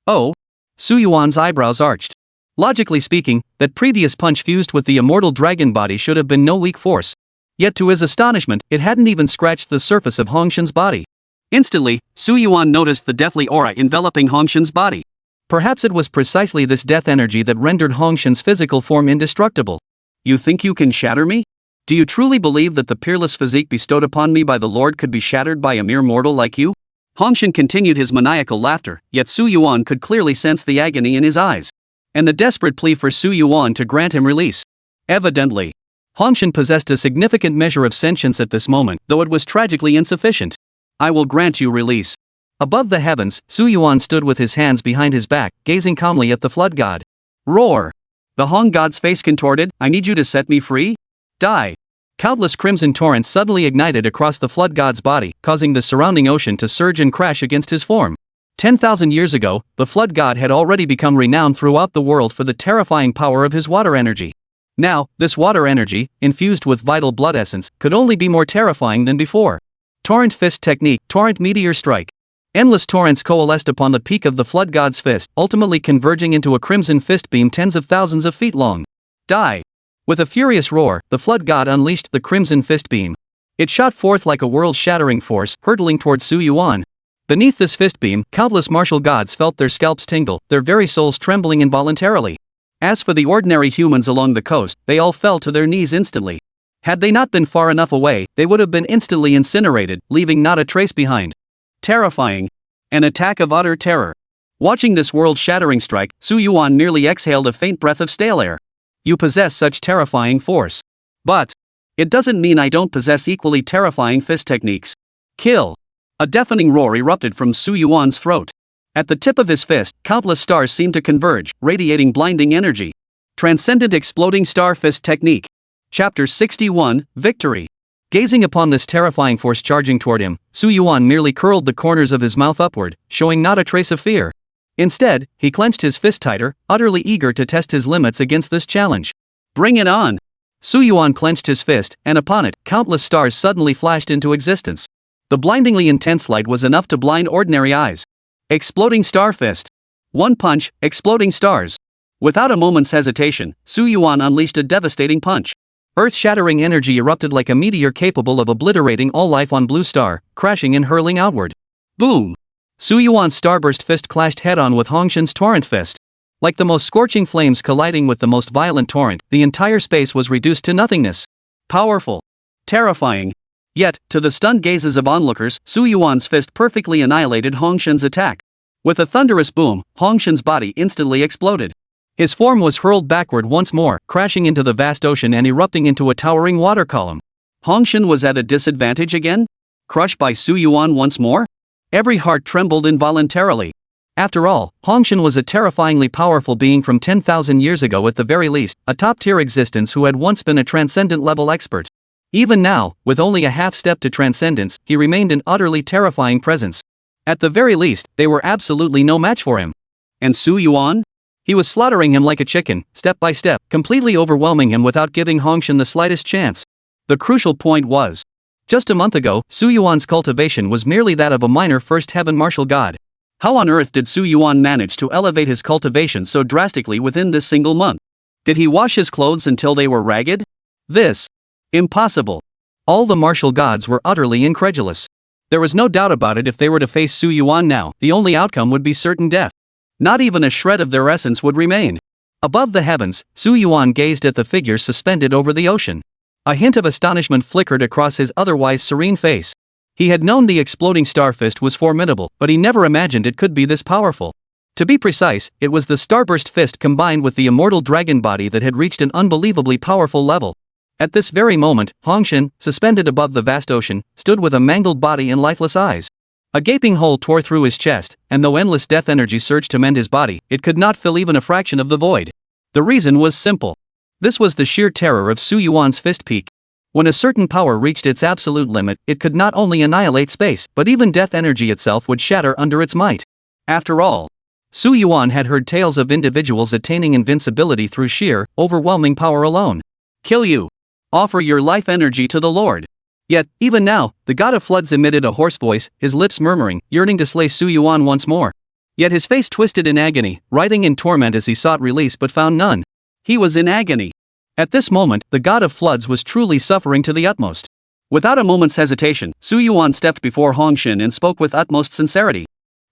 Oh? Su Yuan's eyebrows arched. Logically speaking, that previous punch fused with the immortal dragon body should have been no weak force. Yet to his astonishment, it hadn't even scratched the surface of Hongshan's body. Instantly, Su Yuan noticed the deathly aura enveloping Hongshan's body. Perhaps it was precisely this death energy that rendered Hongshan's physical form indestructible. You think you can shatter me? Do you truly believe that the peerless physique bestowed upon me by the Lord could be shattered by a mere mortal like you? Hongshan continued his maniacal laughter, yet Su Yuan could clearly sense the agony in his eyes. And the desperate plea for Su Yuan to grant him release. Evidently, Hongshan possessed a significant measure of sentience at this moment, though it was tragically insufficient. I will grant you release. Above the heavens, Su Yuan stood with his hands behind his back, gazing calmly at the flood god. Roar! The Hong god's face contorted. I need you to set me free? Die! Countless crimson torrents suddenly ignited across the flood god's body, causing the surrounding ocean to surge and crash against his form. 10,000 years ago, the flood god had already become renowned throughout the world for the terrifying power of his water energy. Now, this water energy, infused with vital blood essence, could only be more terrifying than before. Torrent fist technique, torrent meteor strike. Endless torrents coalesced upon the peak of the flood god's fist, ultimately converging into a crimson fist beam tens of thousands of feet long. Die! With a furious roar, the flood god unleashed the crimson fist beam. It shot forth like a world-shattering force, hurtling toward Su Yuan. Beneath this fist beam, countless martial gods felt their scalps tingle, their very souls trembling involuntarily. As for the ordinary humans along the coast, they all fell to their knees instantly. Had they not been far enough away, they would have been instantly incinerated, leaving not a trace behind. Terrifying. An attack of utter terror. Watching this world-shattering strike, Su Yuan nearly exhaled a faint breath of stale air. You possess such terrifying force. But it doesn't mean I don't possess equally terrifying fist techniques. Kill. A deafening roar erupted from Su Yuan's throat. At the tip of his fist, countless stars seemed to converge, radiating blinding energy. Transcendent Exploding Star Fist Technique. Chapter 61, Victory. Gazing upon this terrifying force charging toward him, Su Yuan merely curled the corners of his mouth upward, showing not a trace of fear. Instead, he clenched his fist tighter, utterly eager to test his limits against this challenge. Bring it on! Su Yuan clenched his fist, and upon it, countless stars suddenly flashed into existence. The blindingly intense light was enough to blind ordinary eyes. Exploding Star Fist. One punch, exploding stars. Without a moment's hesitation, Su Yuan unleashed a devastating punch. Earth-shattering energy erupted like a meteor capable of obliterating all life on Blue Star, crashing and hurling outward. Boom! Su Yuan's starburst fist clashed head-on with Hongshan's torrent fist. Like the most scorching flames colliding with the most violent torrent, the entire space was reduced to nothingness. Powerful. Terrifying. Yet, to the stunned gazes of onlookers, Su Yuan's fist perfectly annihilated Hongshan's attack. With a thunderous boom, Hongshan's body instantly exploded. His form was hurled backward once more, crashing into the vast ocean and erupting into a towering water column. Hongshan was at a disadvantage again? Crushed by Su Yuan once more? Every heart trembled involuntarily. After all, Hongshan was a terrifyingly powerful being from 10,000 years ago at the very least, a top-tier existence who had once been a transcendent-level expert. Even now, with only a half-step to transcendence, he remained an utterly terrifying presence. At the very least, they were absolutely no match for him. And Su Yuan? He was slaughtering him like a chicken, step by step, completely overwhelming him without giving Hongshan the slightest chance. The crucial point was, just a month ago, Su Yuan's cultivation was merely that of a minor first heaven martial god. How on earth did Su Yuan manage to elevate his cultivation so drastically within this single month? Did he wash his clothes until they were ragged? This. Impossible. All the martial gods were utterly incredulous. There was no doubt about it, if they were to face Su Yuan now, the only outcome would be certain death. Not even a shred of their essence would remain. Above the heavens, Su Yuan gazed at the figure suspended over the ocean. A hint of astonishment flickered across his otherwise serene face. He had known the exploding star fist was formidable, but he never imagined it could be this powerful. To be precise, it was the starburst fist combined with the immortal dragon body that had reached an unbelievably powerful level. At this very moment, Hongshan, suspended above the vast ocean, stood with a mangled body and lifeless eyes. A gaping hole tore through his chest, and though endless death energy surged to mend his body, it could not fill even a fraction of the void. The reason was simple. This was the sheer terror of Su Yuan's fist peak. When a certain power reached its absolute limit, it could not only annihilate space, but even death energy itself would shatter under its might. After all, Su Yuan had heard tales of individuals attaining invincibility through sheer, overwhelming power alone. Kill you. Offer your life energy to the Lord. Yet, even now, the god of floods emitted a hoarse voice, his lips murmuring, yearning to slay Su Yuan once more. Yet his face twisted in agony, writhing in torment as he sought release but found none. He was in agony. At this moment, the god of floods was truly suffering to the utmost. Without a moment's hesitation, Su Yuan stepped before Hongshan and spoke with utmost sincerity.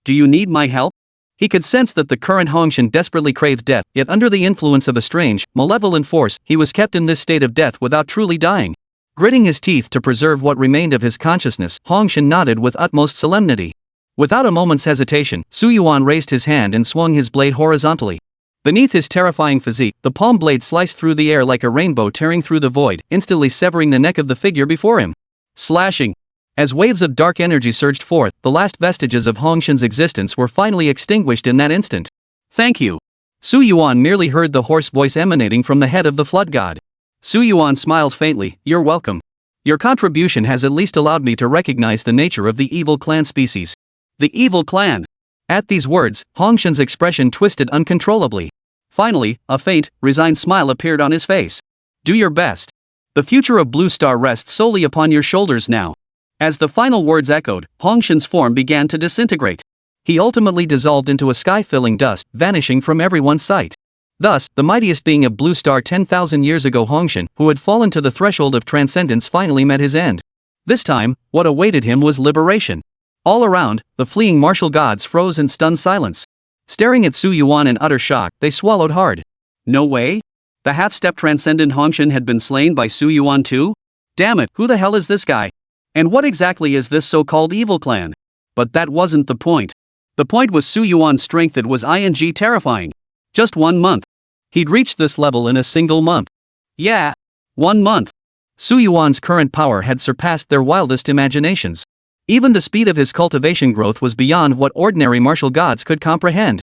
Do you need my help? He could sense that the current Hongshan desperately craved death, yet under the influence of a strange, malevolent force, he was kept in this state of death without truly dying. Gritting his teeth to preserve what remained of his consciousness, Hongshan nodded with utmost solemnity. Without a moment's hesitation, Su Yuan raised his hand and swung his blade horizontally. Beneath his terrifying physique, the palm blade sliced through the air like a rainbow tearing through the void, instantly severing the neck of the figure before him. Slashing. As waves of dark energy surged forth, the last vestiges of Hongshan's existence were finally extinguished in that instant. Thank you. Su Yuan merely heard the hoarse voice emanating from the head of the flood god. Su Yuan smiled faintly. You're welcome. Your contribution has at least allowed me to recognize the nature of the evil clan species. The evil clan. At these words, Hongshan's expression twisted uncontrollably. Finally, a faint, resigned smile appeared on his face. Do your best. The future of Blue Star rests solely upon your shoulders now. As the final words echoed, Hongshan's form began to disintegrate. He ultimately dissolved into a sky-filling dust, vanishing from everyone's sight. Thus, the mightiest being of Blue Star 10,000 years ago, Hongshan, who had fallen to the threshold of transcendence, finally met his end. This time, what awaited him was liberation. All around, the fleeing martial gods froze in stunned silence. Staring at Su Yuan in utter shock, they swallowed hard. No way? The half-step transcendent Hongshan had been slain by Su Yuan too? Damn it, who the hell is this guy? And what exactly is this so-called evil clan? But that wasn't the point. The point was Su Yuan's strength. That was terrifying. Just 1 month. He'd reached this level in a single month. Yeah. 1 month. Su Yuan's current power had surpassed their wildest imaginations. Even the speed of his cultivation growth was beyond what ordinary martial gods could comprehend.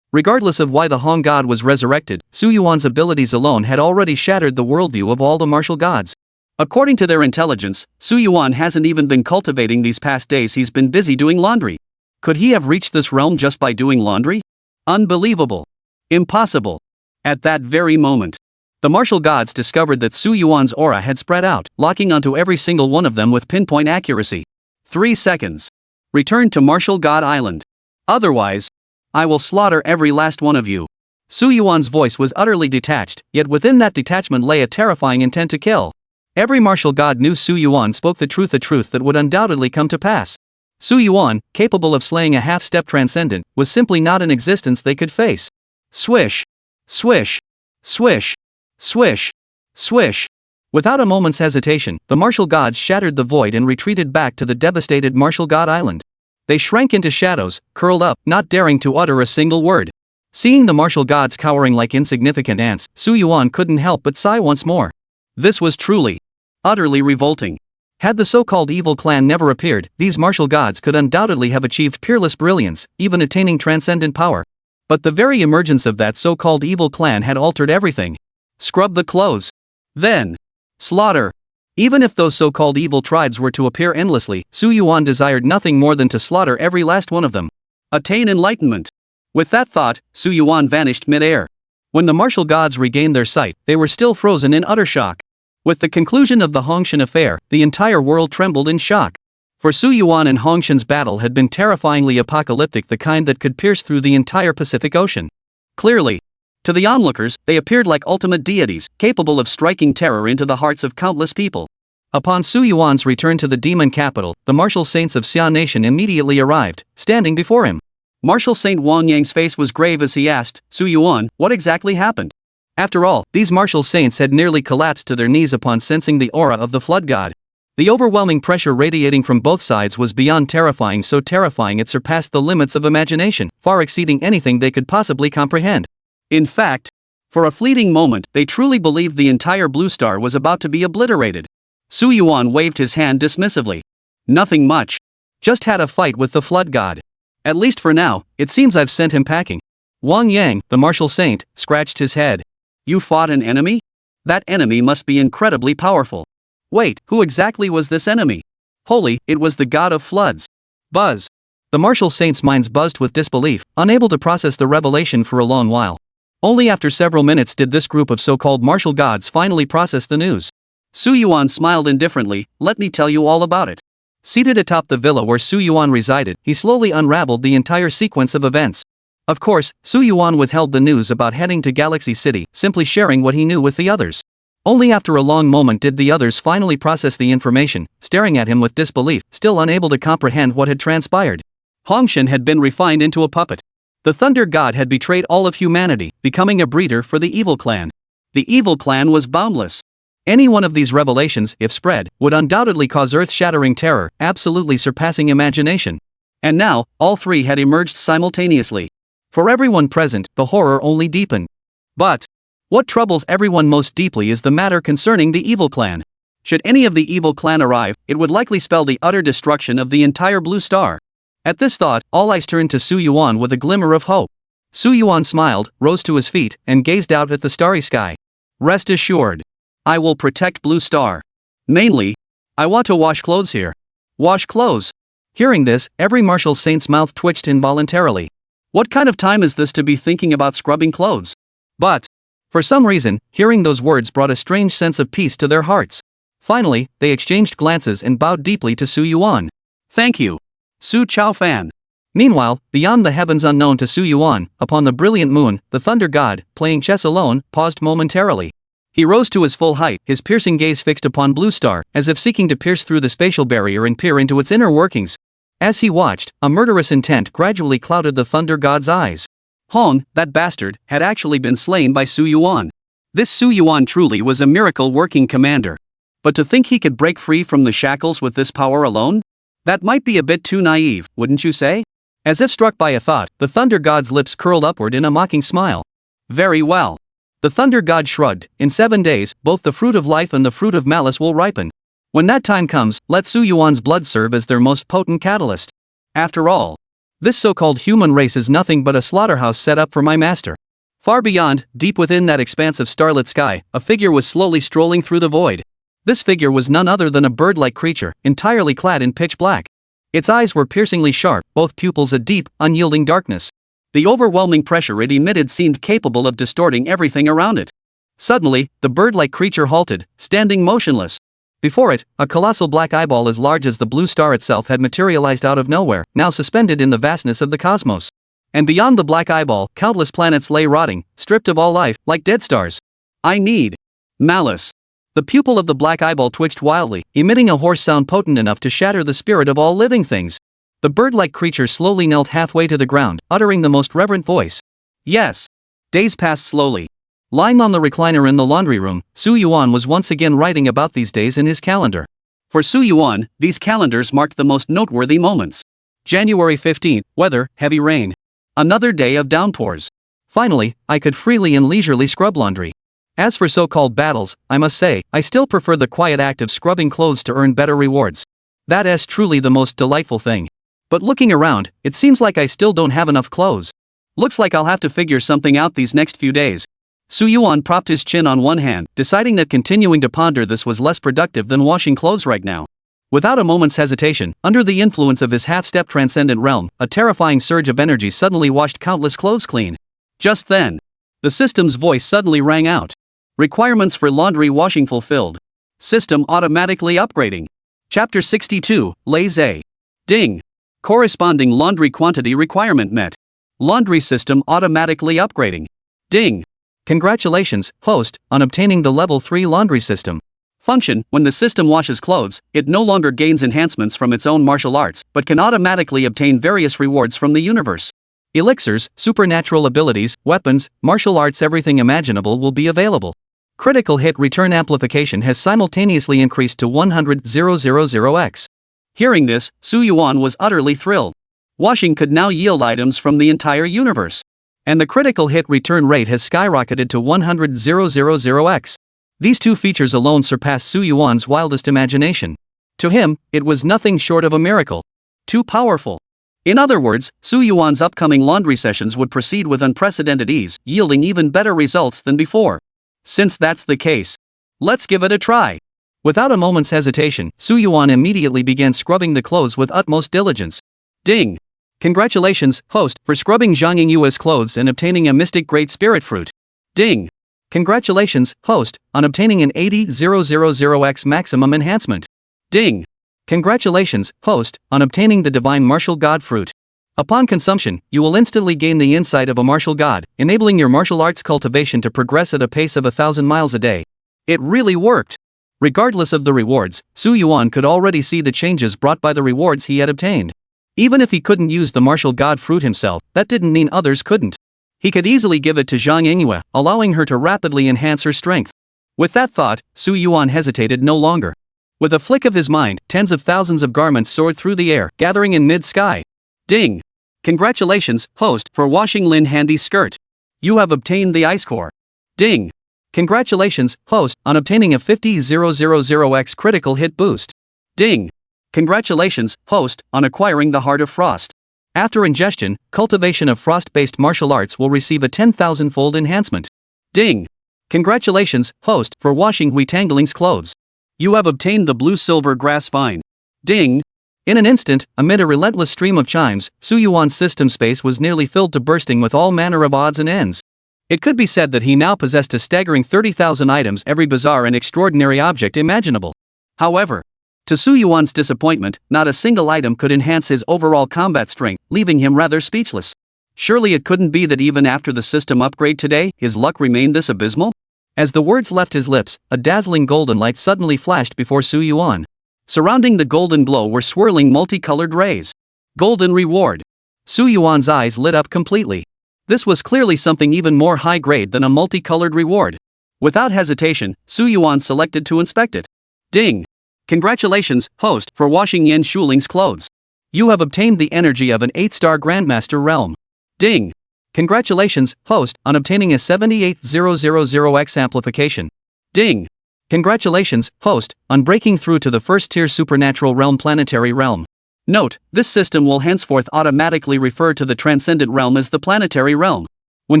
Regardless of why the Hong god was resurrected, Su Yuan's abilities alone had already shattered the worldview of all the martial gods. According to their intelligence, Su Yuan hasn't even been cultivating these past days. He's been busy doing laundry. Could he have reached this realm just by doing laundry? Unbelievable. Impossible. At that very moment, the martial gods discovered that Su Yuan's aura had spread out, locking onto every single one of them with pinpoint accuracy. 3 seconds. Return to Martial God Island. Otherwise, I will slaughter every last one of you. Su Yuan's voice was utterly detached, yet within that detachment lay a terrifying intent to kill. Every martial god knew Su Yuan spoke the truth that would undoubtedly come to pass. Su Yuan, capable of slaying a half-step transcendent, was simply not an existence they could face. Swish. Swish. Swish. Swish. Swish. Without a moment's hesitation, the martial gods shattered the void and retreated back to the devastated Martial God Island. They shrank into shadows, curled up, not daring to utter a single word. Seeing the martial gods cowering like insignificant ants, Su Yuan couldn't help but sigh once more. This was truly, utterly revolting. Had the so-called evil clan never appeared, these martial gods could undoubtedly have achieved peerless brilliance, even attaining transcendent power. But the very emergence of that so-called evil clan had altered everything. Scrub the clothes. Then, slaughter. Even if those so-called evil tribes were to appear endlessly, Su Yuan desired nothing more than to slaughter every last one of them. Attain enlightenment. With that thought, Su Yuan vanished mid-air. When the martial gods regained their sight, they were still frozen in utter shock. With the conclusion of the Hongshan affair, the entire world trembled in shock. For Su Yuan and Hongshan's battle had been terrifyingly apocalyptic, the kind that could pierce through the entire Pacific Ocean. Clearly, to the onlookers, they appeared like ultimate deities, capable of striking terror into the hearts of countless people. Upon Su Yuan's return to the demon capital, the martial saints of Xia Nation immediately arrived, standing before him. Martial Saint Wang Yang's face was grave as he asked, Su Yuan, what exactly happened? After all, these martial saints had nearly collapsed to their knees upon sensing the aura of the flood god. The overwhelming pressure radiating from both sides was beyond terrifying, so terrifying it surpassed the limits of imagination, far exceeding anything they could possibly comprehend. In fact, for a fleeting moment, they truly believed the entire Blue Star was about to be obliterated. Su Yuan waved his hand dismissively. Nothing much. Just had a fight with the flood god. At least for now, it seems I've sent him packing. Wang Yang, the martial saint, scratched his head. You fought an enemy? That enemy must be incredibly powerful. Wait, who exactly was this enemy? Holy, it was the god of floods. Buzz. The martial saint's minds buzzed with disbelief, unable to process the revelation for a long while. Only after several minutes did this group of so-called martial gods finally process the news. Su Yuan smiled indifferently, let me tell you all about it. Seated atop the villa where Su Yuan resided, he slowly unraveled the entire sequence of events. Of course, Su Yuan withheld the news about heading to Galaxy City, simply sharing what he knew with the others. Only after a long moment did the others finally process the information, staring at him with disbelief, still unable to comprehend what had transpired. Hongshan had been refined into a puppet. The Thunder God had betrayed all of humanity, becoming a breeder for the evil clan. The evil clan was boundless. Any one of these revelations, if spread, would undoubtedly cause earth-shattering terror, absolutely surpassing imagination. And now, all three had emerged simultaneously. For everyone present, the horror only deepened. But what troubles everyone most deeply is the matter concerning the evil clan. Should any of the evil clan arrive, it would likely spell the utter destruction of the entire Blue Star. At this thought, all eyes turned to Su Yuan with a glimmer of hope. Su Yuan smiled, rose to his feet, and gazed out at the starry sky. Rest assured, I will protect Blue Star. Mainly, I want to wash clothes here. Wash clothes. Hearing this, every martial saint's mouth twitched involuntarily. What kind of time is this to be thinking about scrubbing clothes? But, for some reason, hearing those words brought a strange sense of peace to their hearts. Finally, they exchanged glances and bowed deeply to Su Yuan. Thank you, Su Chaofan. Meanwhile, beyond the heavens unknown to Su Yuan, upon the brilliant moon, the thunder god, playing chess alone, paused momentarily. He rose to his full height, his piercing gaze fixed upon Blue Star, as if seeking to pierce through the spatial barrier and peer into its inner workings. As he watched, a murderous intent gradually clouded the thunder god's eyes. Hong, that bastard, had actually been slain by Su Yuan. This Su Yuan truly was a miracle-working commander. But to think he could break free from the shackles with this power alone? That might be a bit too naive, wouldn't you say? As if struck by a thought, the thunder god's lips curled upward in a mocking smile. Very well. The thunder god shrugged. In 7 days, both the fruit of life and the fruit of malice will ripen. When that time comes, let Su Yuan's blood serve as their most potent catalyst. After all, this so-called human race is nothing but a slaughterhouse set up for my master. Far beyond, deep within that expanse of starlit sky, a figure was slowly strolling through the void. This figure was none other than a bird-like creature, entirely clad in pitch black. Its eyes were piercingly sharp, both pupils a deep, unyielding darkness. The overwhelming pressure it emitted seemed capable of distorting everything around it. Suddenly, the bird-like creature halted, standing motionless. Before it, a colossal black eyeball as large as the blue star itself had materialized out of nowhere, now suspended in the vastness of the cosmos. And beyond the black eyeball, countless planets lay rotting, stripped of all life, like dead stars. I need malice. The pupil of the black eyeball twitched wildly, emitting a hoarse sound potent enough to shatter the spirit of all living things. The bird-like creature slowly knelt halfway to the ground, uttering the most reverent voice. Yes. Days passed slowly. Lying on the recliner in the laundry room, Su Yuan was once again writing about these days in his calendar. For Su Yuan, these calendars marked the most noteworthy moments. January 15th, weather, heavy rain. Another day of downpours. Finally, I could freely and leisurely scrub laundry. As for so-called battles, I must say, I still prefer the quiet act of scrubbing clothes to earn better rewards. That is truly the most delightful thing. But looking around, it seems like I still don't have enough clothes. Looks like I'll have to figure something out these next few days. Su Yuan propped his chin on one hand, deciding that continuing to ponder this was less productive than washing clothes right now. Without a moment's hesitation, under the influence of his half-step transcendent realm, a terrifying surge of energy suddenly washed countless clothes clean. Just then, the system's voice suddenly rang out. Requirements for laundry washing fulfilled. System automatically upgrading. Chapter 62, Lazy. Ding. Corresponding laundry quantity requirement met. Laundry system automatically upgrading. Ding. Congratulations, host, on obtaining the level 3 laundry system. Function: when the system washes clothes, it no longer gains enhancements from its own martial arts, but can automatically obtain various rewards from the universe. Elixirs, supernatural abilities, weapons, martial arts, everything imaginable will be available. Critical hit return amplification has simultaneously increased to 100,000x. Hearing this, Su Yuan was utterly thrilled. Washing could now yield items from the entire universe. And the critical hit return rate has skyrocketed to 100,000x. These two features alone surpass Su Yuan's wildest imagination. To him, it was nothing short of a miracle. Too powerful. In other words, Su Yuan's upcoming laundry sessions would proceed with unprecedented ease, yielding even better results than before. Since that's the case, let's give it a try. Without a moment's hesitation, Su Yuan immediately began scrubbing the clothes with utmost diligence. Ding. Congratulations, host, for scrubbing Zhang Yingyue's clothes and obtaining a mystic great spirit fruit. Ding. Congratulations, host, on obtaining an 80,000x maximum enhancement. Ding. Congratulations, host, on obtaining the divine martial god fruit. Upon consumption, you will instantly gain the insight of a martial god, enabling your martial arts cultivation to progress at a pace of 1,000 miles a day. It really worked. Regardless of the rewards, Su Yuan could already see the changes brought by the rewards he had obtained. Even if he couldn't use the martial god fruit himself, that didn't mean others couldn't. He could easily give it to Zhang Yingyue, allowing her to rapidly enhance her strength. With that thought, Su Yuan hesitated no longer. With a flick of his mind, tens of thousands of garments soared through the air, gathering in mid-sky. Ding. Congratulations, host, for washing Lin Handy's skirt. You have obtained the ice core. Ding. Congratulations, host, on obtaining a 50,000x critical hit boost. Ding. Congratulations, host, on acquiring the Heart of Frost. After ingestion, cultivation of frost-based martial arts will receive a 10,000-fold enhancement. Ding. Congratulations, host, for washing Hui Tangling's clothes. You have obtained the blue-silver grass vine. Ding. In an instant, amid a relentless stream of chimes, Su Yuan's system space was nearly filled to bursting with all manner of odds and ends. It could be said that he now possessed a staggering 30,000 items, every bizarre and extraordinary object imaginable. However, to Su Yuan's disappointment, not a single item could enhance his overall combat strength, leaving him rather speechless. Surely it couldn't be that even after the system upgrade today, his luck remained this abysmal? As the words left his lips, a dazzling golden light suddenly flashed before Su Yuan. Surrounding the golden glow were swirling multicolored rays. Golden reward. Su Yuan's eyes lit up completely. This was clearly something even more high-grade than a multicolored reward. Without hesitation, Su Yuan selected to inspect it. Ding! Congratulations, host, for washing Yan Shuling's clothes. You have obtained the energy of an 8-star Grandmaster realm. Ding! Congratulations, host, on obtaining a 78000X amplification. Ding! Congratulations, host, on breaking through to the first-tier supernatural realm planetary realm. Note, this system will henceforth automatically refer to the transcendent realm as the planetary realm. When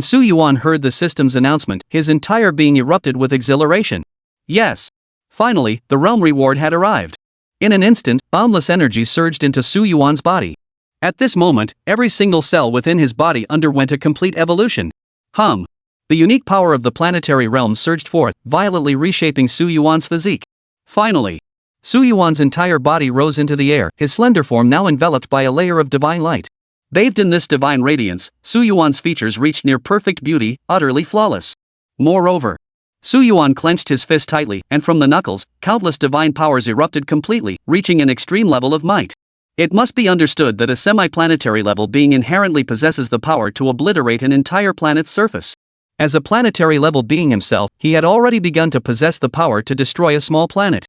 Su Yuan heard the system's announcement, his entire being erupted with exhilaration. Yes! Finally, the realm reward had arrived. In an instant, boundless energy surged into Su Yuan's body. At this moment, every single cell within his body underwent a complete evolution. The unique power of the planetary realm surged forth, violently reshaping Su Yuan's physique. Finally, Su Yuan's entire body rose into the air, his slender form now enveloped by a layer of divine light. Bathed in this divine radiance, Su Yuan's features reached near perfect beauty, utterly flawless. Moreover, Su Yuan clenched his fist tightly, and from the knuckles, countless divine powers erupted completely, reaching an extreme level of might. It must be understood that a semi-planetary level being inherently possesses the power to obliterate an entire planet's surface. As a planetary level being himself, he had already begun to possess the power to destroy a small planet.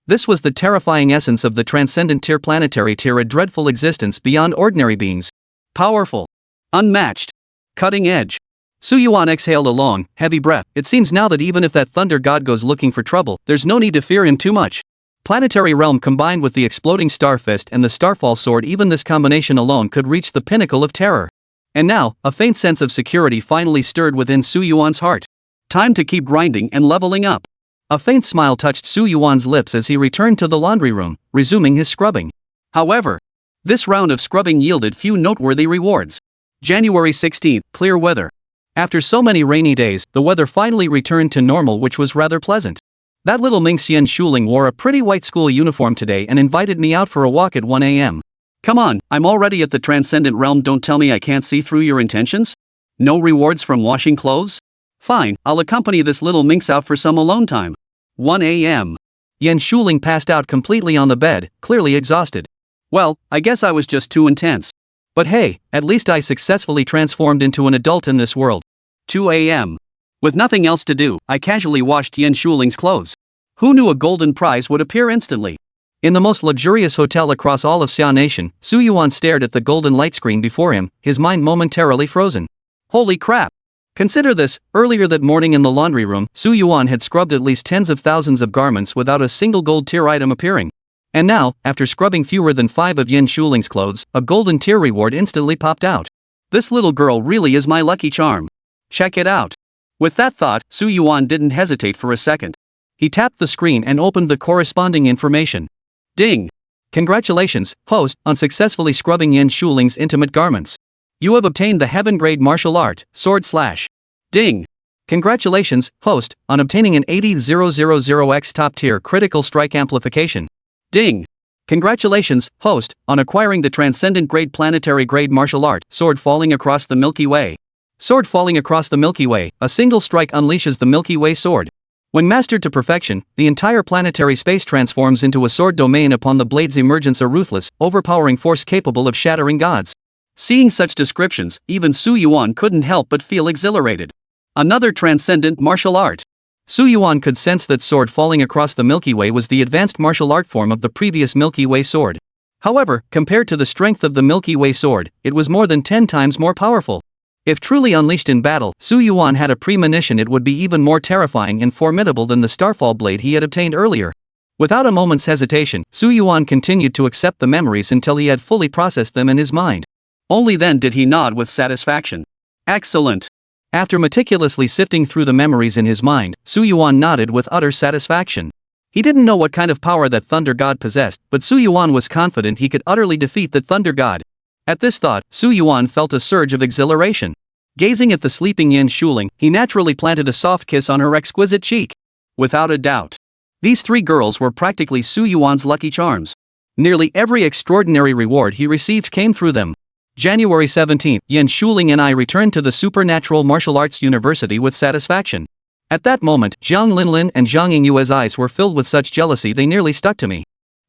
This was the terrifying essence of the transcendent tier planetary tier, a dreadful existence beyond ordinary beings. Powerful. Unmatched. Cutting edge. Su Yuan exhaled a long, heavy breath. It seems now that even if that thunder god goes looking for trouble, there's no need to fear him too much. Planetary realm combined with the exploding star fist and the starfall sword, even this combination alone could reach the pinnacle of terror. And now, a faint sense of security finally stirred within Su Yuan's heart. Time to keep grinding and leveling up. A faint smile touched Su Yuan's lips as he returned to the laundry room, resuming his scrubbing. However, this round of scrubbing yielded few noteworthy rewards. January 16th, clear weather. After so many rainy days, the weather finally returned to normal, which was rather pleasant. That little minx Yan Shuling wore a pretty white school uniform today and invited me out for a walk at 1 a.m. Come on, I'm already at the transcendent realm, don't tell me I can't see through your intentions? No rewards from washing clothes? Fine, I'll accompany this little minx out for some alone time. 1 a.m. Yan Shuling passed out completely on the bed, clearly exhausted. Well, I guess I was just too intense. But hey, at least I successfully transformed into an adult in this world. 2 a.m. With nothing else to do, I casually washed Yan Shuling's clothes. Who knew a golden prize would appear instantly? In the most luxurious hotel across all of Xia Nation, Su Yuan stared at the golden light screen before him, his mind momentarily frozen. Holy crap! Consider this, earlier that morning in the laundry room, Su Yuan had scrubbed at least tens of thousands of garments without a single gold tier item appearing. And now, after scrubbing fewer than 5 of Yan Shuling's clothes, a golden tier reward instantly popped out. This little girl really is my lucky charm. Check it out. With that thought, Su Yuan didn't hesitate for a second. He tapped the screen and opened the corresponding information. Ding! Congratulations, host, on successfully scrubbing Yan Shuling's intimate garments. You have obtained the heaven-grade martial art, sword slash. Ding! Congratulations, host, on obtaining an 80000X top-tier critical strike amplification. Ding! Congratulations, host, on acquiring the transcendent grade planetary grade martial art, sword falling across the Milky Way. Sword falling across the Milky Way, a single strike unleashes the Milky Way sword. When mastered to perfection, the entire planetary space transforms into a sword domain upon the blade's emergence, a ruthless, overpowering force capable of shattering gods. Seeing such descriptions, even Su Yuan couldn't help but feel exhilarated. Another transcendent martial art. Su Yuan could sense that sword falling across the Milky Way was the advanced martial art form of the previous Milky Way sword. However, compared to the strength of the Milky Way sword, it was more than 10 times more powerful. If truly unleashed in battle, Su Yuan had a premonition it would be even more terrifying and formidable than the Starfall blade he had obtained earlier. Without a moment's hesitation, Su Yuan continued to accept the memories until he had fully processed them in his mind. Only then did he nod with satisfaction. Excellent! After meticulously sifting through the memories in his mind, Su Yuan nodded with utter satisfaction. He didn't know what kind of power that Thunder God possessed, but Su Yuan was confident he could utterly defeat the Thunder God. At this thought, Su Yuan felt a surge of exhilaration. Gazing at the sleeping Yan Shuling, he naturally planted a soft kiss on her exquisite cheek. Without a doubt. These 3 girls were practically Su Yuan's lucky charms. Nearly every extraordinary reward he received came through them. January 17, Yan Shuling and I returned to the Supernatural Martial Arts University with satisfaction. At that moment, Jiang Linlin and Zhang Yingyue's eyes were filled with such jealousy they nearly stuck to me.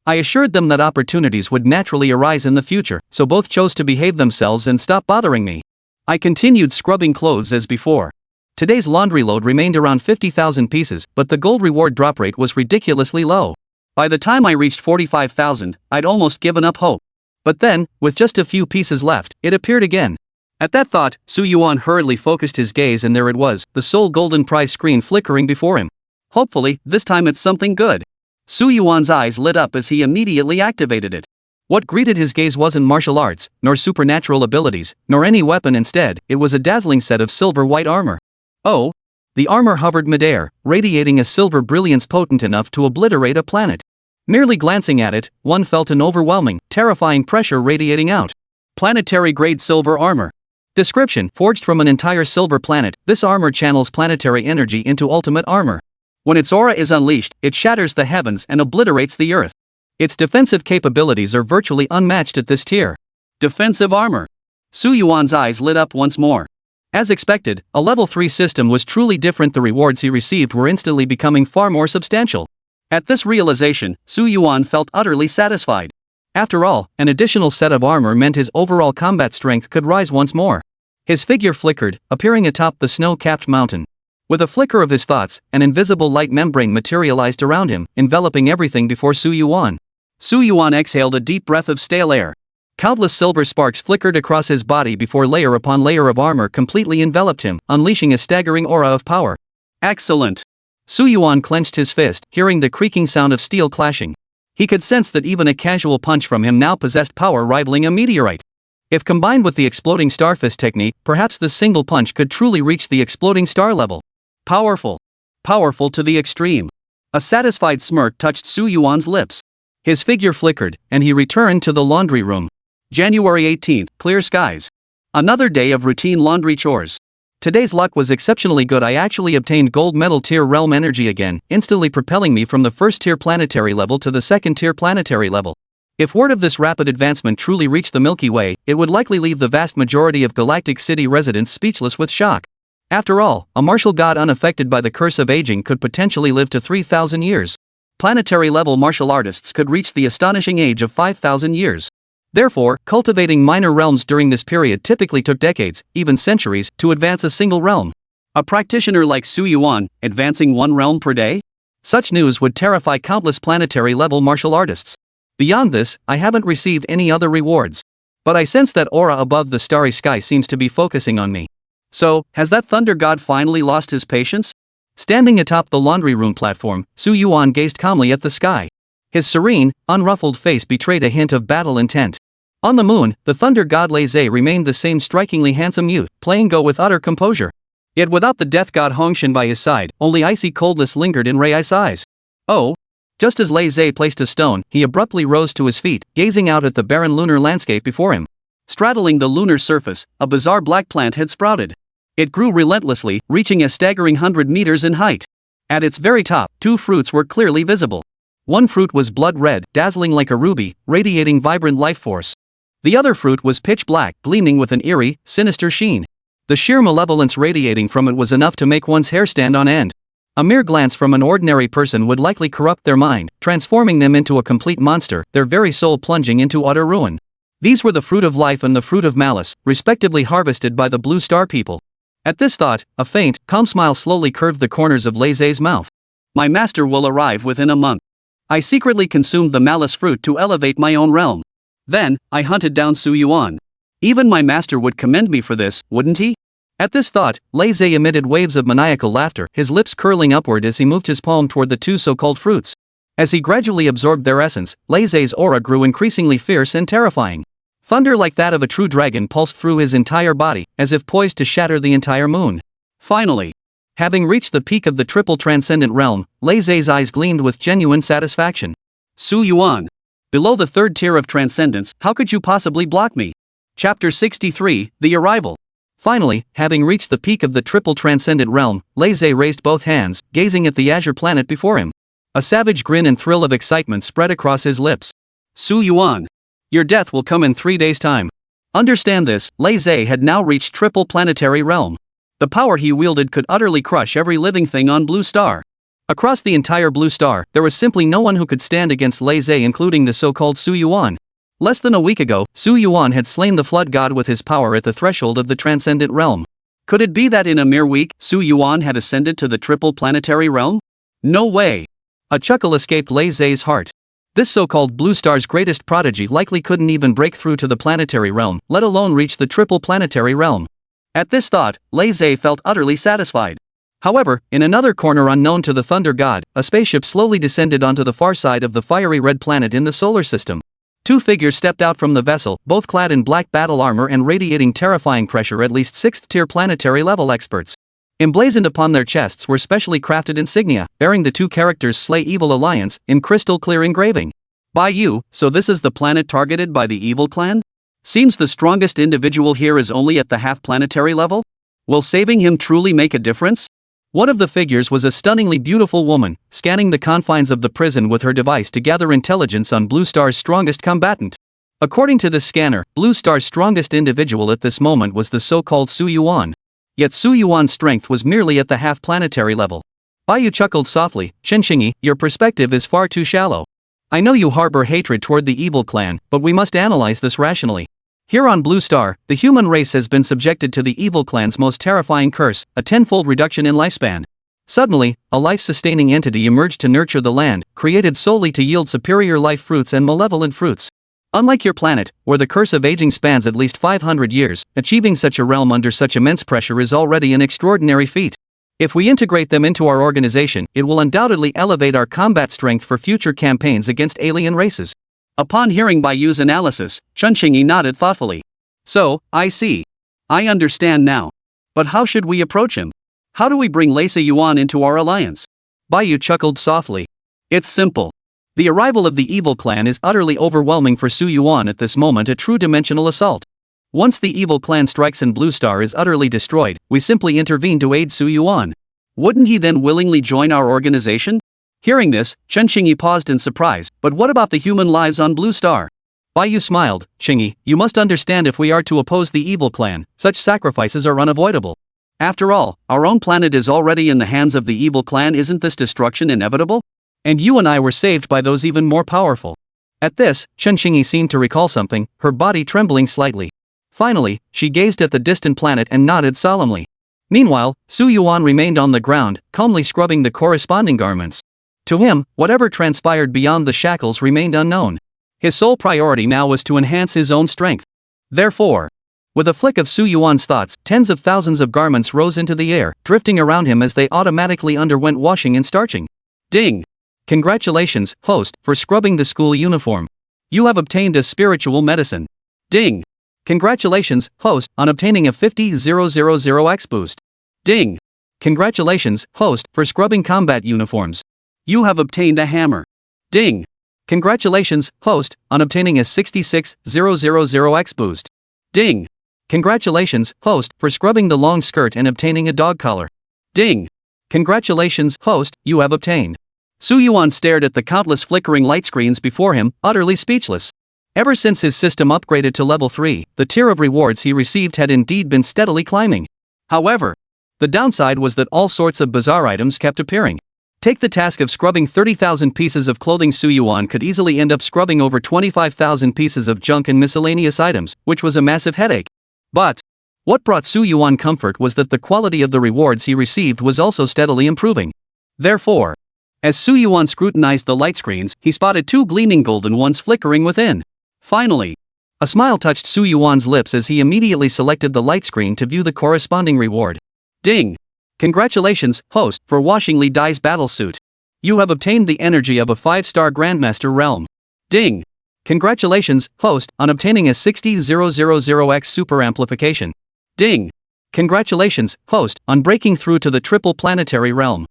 I assured them that opportunities would naturally arise in the future, so both chose to behave themselves and stop bothering me. I continued scrubbing clothes as before. Today's laundry load remained around 50,000 pieces, but the gold reward drop rate was ridiculously low. By the time I reached 45,000, I'd almost given up hope. But then, with just a few pieces left, it appeared again. At that thought, Su Yuan hurriedly focused his gaze and there it was, the sole golden prize screen flickering before him. Hopefully, this time it's something good. Su Yuan's eyes lit up as he immediately activated it. What greeted his gaze wasn't martial arts, nor supernatural abilities, nor any weapon instead, it was a dazzling set of silver-white armor. Oh! The armor hovered midair, radiating a silver brilliance potent enough to obliterate a planet. Merely glancing at it, one felt an overwhelming, terrifying pressure radiating out. Planetary-grade silver armor. Description: forged from an entire silver planet, this armor channels planetary energy into ultimate armor. When its aura is unleashed, it shatters the heavens and obliterates the earth. Its defensive capabilities are virtually unmatched at this tier. Defensive armor. Su Yuan's eyes lit up once more. As expected, a level 3 system was truly different. The rewards he received were instantly becoming far more substantial. At this realization, Su Yuan felt utterly satisfied. After all, an additional set of armor meant his overall combat strength could rise once more. His figure flickered, appearing atop the snow-capped mountain. With a flicker of his thoughts, an invisible light membrane materialized around him, enveloping everything before Su Yuan. Su Yuan exhaled a deep breath of stale air. Countless silver sparks flickered across his body before layer upon layer of armor completely enveloped him, unleashing a staggering aura of power. Excellent! Su Yuan clenched his fist, hearing the creaking sound of steel clashing. He could sense that even a casual punch from him now possessed power rivaling a meteorite. If combined with the exploding star fist technique, perhaps this single punch could truly reach the exploding star level. Powerful. Powerful to the extreme. A satisfied smirk touched Su Yuan's lips. His figure flickered, and he returned to the laundry room. January 18, clear skies. Another day of routine laundry chores. Today's luck was exceptionally good. I actually obtained gold medal tier realm energy again, instantly propelling me from the first tier planetary level to the second tier planetary level. If word of this rapid advancement truly reached the Milky Way, it would likely leave the vast majority of Galactic City residents speechless with shock. After all, a martial god unaffected by the curse of aging could potentially live to 3,000 years. Planetary level martial artists could reach the astonishing age of 5,000 years. Therefore, cultivating minor realms during this period typically took decades, even centuries, to advance a single realm. A practitioner like Su Yuan, advancing one realm per day? Such news would terrify countless planetary-level martial artists. Beyond this, I haven't received any other rewards. But I sense that aura above the starry sky seems to be focusing on me. So, has that thunder god finally lost his patience? Standing atop the laundry room platform, Su Yuan gazed calmly at the sky. His serene, unruffled face betrayed a hint of battle intent. On the moon, the thunder god Lei Zhe remained the same strikingly handsome youth, playing Go with utter composure. Yet without the death god Hongshan by his side, only icy coldness lingered in Rei's eyes. Oh! Just as Lei Zhe placed a stone, he abruptly rose to his feet, gazing out at the barren lunar landscape before him. Straddling the lunar surface, a bizarre black plant had sprouted. It grew relentlessly, reaching a staggering 100 meters in height. At its very top, 2 fruits were clearly visible. One fruit was blood red, dazzling like a ruby, radiating vibrant life force. The other fruit was pitch black, gleaming with an eerie, sinister sheen. The sheer malevolence radiating from it was enough to make one's hair stand on end. A mere glance from an ordinary person would likely corrupt their mind, transforming them into a complete monster, their very soul plunging into utter ruin. These were the fruit of life and the fruit of malice, respectively harvested by the Blue Star people. At this thought, a faint, calm smile slowly curved the corners of Lei Zhe's mouth. My master will arrive within a month. I secretly consumed the malice fruit to elevate my own realm. Then, I hunted down Su Yuan. Even my master would commend me for this, wouldn't he? At this thought, Lei Zhe emitted waves of maniacal laughter, his lips curling upward as he moved his palm toward the 2 so-called fruits. As he gradually absorbed their essence, Lei Zhe's aura grew increasingly fierce and terrifying. Thunder like that of a true dragon pulsed through his entire body, as if poised to shatter the entire moon. Finally, having reached the peak of the triple transcendent realm, Lei Zhe's eyes gleamed with genuine satisfaction. Su Yuan. Below the 3rd tier of transcendence, how could you possibly block me? Chapter 63, The Arrival. Finally, having reached the peak of the triple transcendent realm, Lei Zhe raised both hands, gazing at the azure planet before him. A savage grin and thrill of excitement spread across his lips. Su Yuan. Your death will come in 3 days' time. Understand this, Lei Zhe had now reached triple planetary realm. The power he wielded could utterly crush every living thing on Blue Star. Across the entire Blue Star, there was simply no one who could stand against Lei Zhe, including the so-called Su Yuan. Less than a week ago, Su Yuan had slain the Flood God with his power at the threshold of the Transcendent Realm. Could it be that in a mere week, Su Yuan had ascended to the triple planetary realm? No way! A chuckle escaped Lei Zhe's heart. This so-called Blue Star's greatest prodigy likely couldn't even break through to the planetary realm, let alone reach the triple planetary realm. At this thought, Lei Zhe felt utterly satisfied. However, in another corner unknown to the Thunder God, a spaceship slowly descended onto the far side of the fiery red planet in the solar system. 2 figures stepped out from the vessel, both clad in black battle armor and radiating terrifying pressure, at least 6th-tier planetary level experts. Emblazoned upon their chests were specially crafted insignia, bearing the 2 characters Slay Evil Alliance, in crystal-clear engraving. By you, so this is the planet targeted by the Evil Clan? Seems the strongest individual here is only at the half-planetary level? Will saving him truly make a difference? One of the figures was a stunningly beautiful woman, scanning the confines of the prison with her device to gather intelligence on Blue Star's strongest combatant. According to this scanner, Blue Star's strongest individual at this moment was the so-called Su Yuan. Yet Su Yuan's strength was merely at the half-planetary level. Baiyu chuckled softly, Chenxinyi, your perspective is far too shallow. I know you harbor hatred toward the Evil Clan, but we must analyze this rationally. Here on Blue Star, the human race has been subjected to the Evil Clan's most terrifying curse, a 10-fold reduction in lifespan. Suddenly, a life-sustaining entity emerged to nurture the land, created solely to yield superior life fruits and malevolent fruits. Unlike your planet, where the curse of aging spans at least 500 years, achieving such a realm under such immense pressure is already an extraordinary feat. If we integrate them into our organization, it will undoubtedly elevate our combat strength for future campaigns against alien races. Upon hearing Baiyu's analysis, Chenxinyi nodded thoughtfully. So, I see. I understand now. But how should we approach him? How do we bring Lei Yuan into our alliance? Baiyu chuckled softly. It's simple. The arrival of the Evil Clan is utterly overwhelming for Su Yuan at this moment, a true dimensional assault. Once the Evil Clan strikes and Blue Star is utterly destroyed, we simply intervene to aid Su Yuan. Wouldn't he then willingly join our organization? Hearing this, Chenxinyi paused in surprise, but what about the human lives on Blue Star? Baiyu smiled, Xingyi, you must understand, if we are to oppose the Evil Clan, such sacrifices are unavoidable. After all, our own planet is already in the hands of the Evil Clan. Isn't this destruction inevitable? And you and I were saved by those even more powerful. At this, Chenxinyi seemed to recall something, her body trembling slightly. Finally, she gazed at the distant planet and nodded solemnly. Meanwhile, Su Yuan remained on the ground, calmly scrubbing the corresponding garments. To him, whatever transpired beyond the shackles remained unknown. His sole priority now was to enhance his own strength. Therefore, with a flick of Su Yuan's thoughts, tens of thousands of garments rose into the air, drifting around him as they automatically underwent washing and starching. Ding! Congratulations, host, for scrubbing the school uniform. You have obtained a spiritual medicine. Ding! Congratulations, host, on obtaining a 50,000x boost. Ding! Congratulations, host, for scrubbing combat uniforms. You have obtained a hammer. Ding! Congratulations, host, on obtaining a 66,000x boost. Ding! Congratulations, host, for scrubbing the long skirt and obtaining a dog collar. Ding! Congratulations, host, you have obtained. Su Yuan stared at the countless flickering light screens before him, utterly speechless. Ever since his system upgraded to level 3, the tier of rewards he received had indeed been steadily climbing. However, the downside was that all sorts of bizarre items kept appearing. Take the task of scrubbing 30,000 pieces of clothing. Su Yuan could easily end up scrubbing over 25,000 pieces of junk and miscellaneous items, which was a massive headache. But what brought Su Yuan comfort was that the quality of the rewards he received was also steadily improving. Therefore, as Su Yuan scrutinized the light screens, he spotted 2 gleaming golden ones flickering within. Finally, a smile touched Su Yuan's lips as he immediately selected the light screen to view the corresponding reward. Ding! Congratulations, host, for washing Li Dai's battlesuit. You have obtained the energy of a 5-star Grandmaster realm. Ding! Congratulations, host, on obtaining a 60,000x super amplification. Ding! Congratulations, host, on breaking through to the triple planetary realm.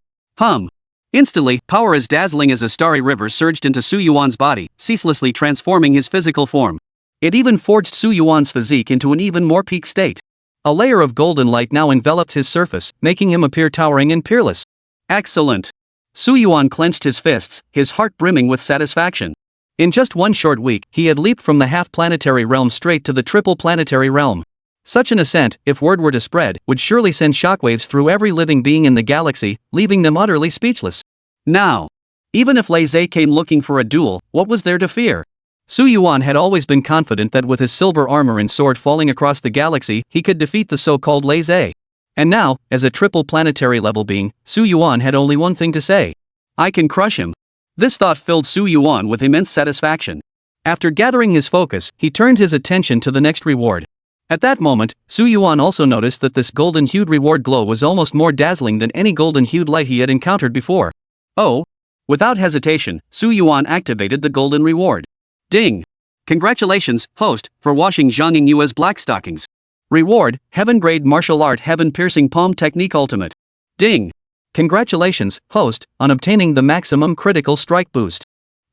Instantly, power as dazzling as a starry river surged into Su Yuan's body, ceaselessly transforming his physical form. It even forged Su Yuan's physique into an even more peak state. A layer of golden light now enveloped his surface, making him appear towering and peerless. Excellent! Su Yuan clenched his fists, his heart brimming with satisfaction. In just one short week, he had leaped from the half-planetary realm straight to the triple-planetary realm. Such an ascent, if word were to spread, would surely send shockwaves through every living being in the galaxy, leaving them utterly speechless. Now, even if Lei Zhe came looking for a duel, what was there to fear? Su Yuan had always been confident that with his silver armor and sword falling across the galaxy, he could defeat the so-called Lei Zhe. And now, as a triple planetary level being, Su Yuan had only one thing to say. I can crush him. This thought filled Su Yuan with immense satisfaction. After gathering his focus, he turned his attention to the next reward. At that moment, Su Yuan also noticed that this golden-hued reward glow was almost more dazzling than any golden-hued light he had encountered before. Oh! Without hesitation, Su Yuan activated the golden reward. Ding! Congratulations, host, for washing Zhang Yingyue's black stockings. Reward, Heaven Grade Martial Art Heaven Piercing Palm Technique Ultimate. Ding! Congratulations, host, on obtaining the maximum critical strike boost.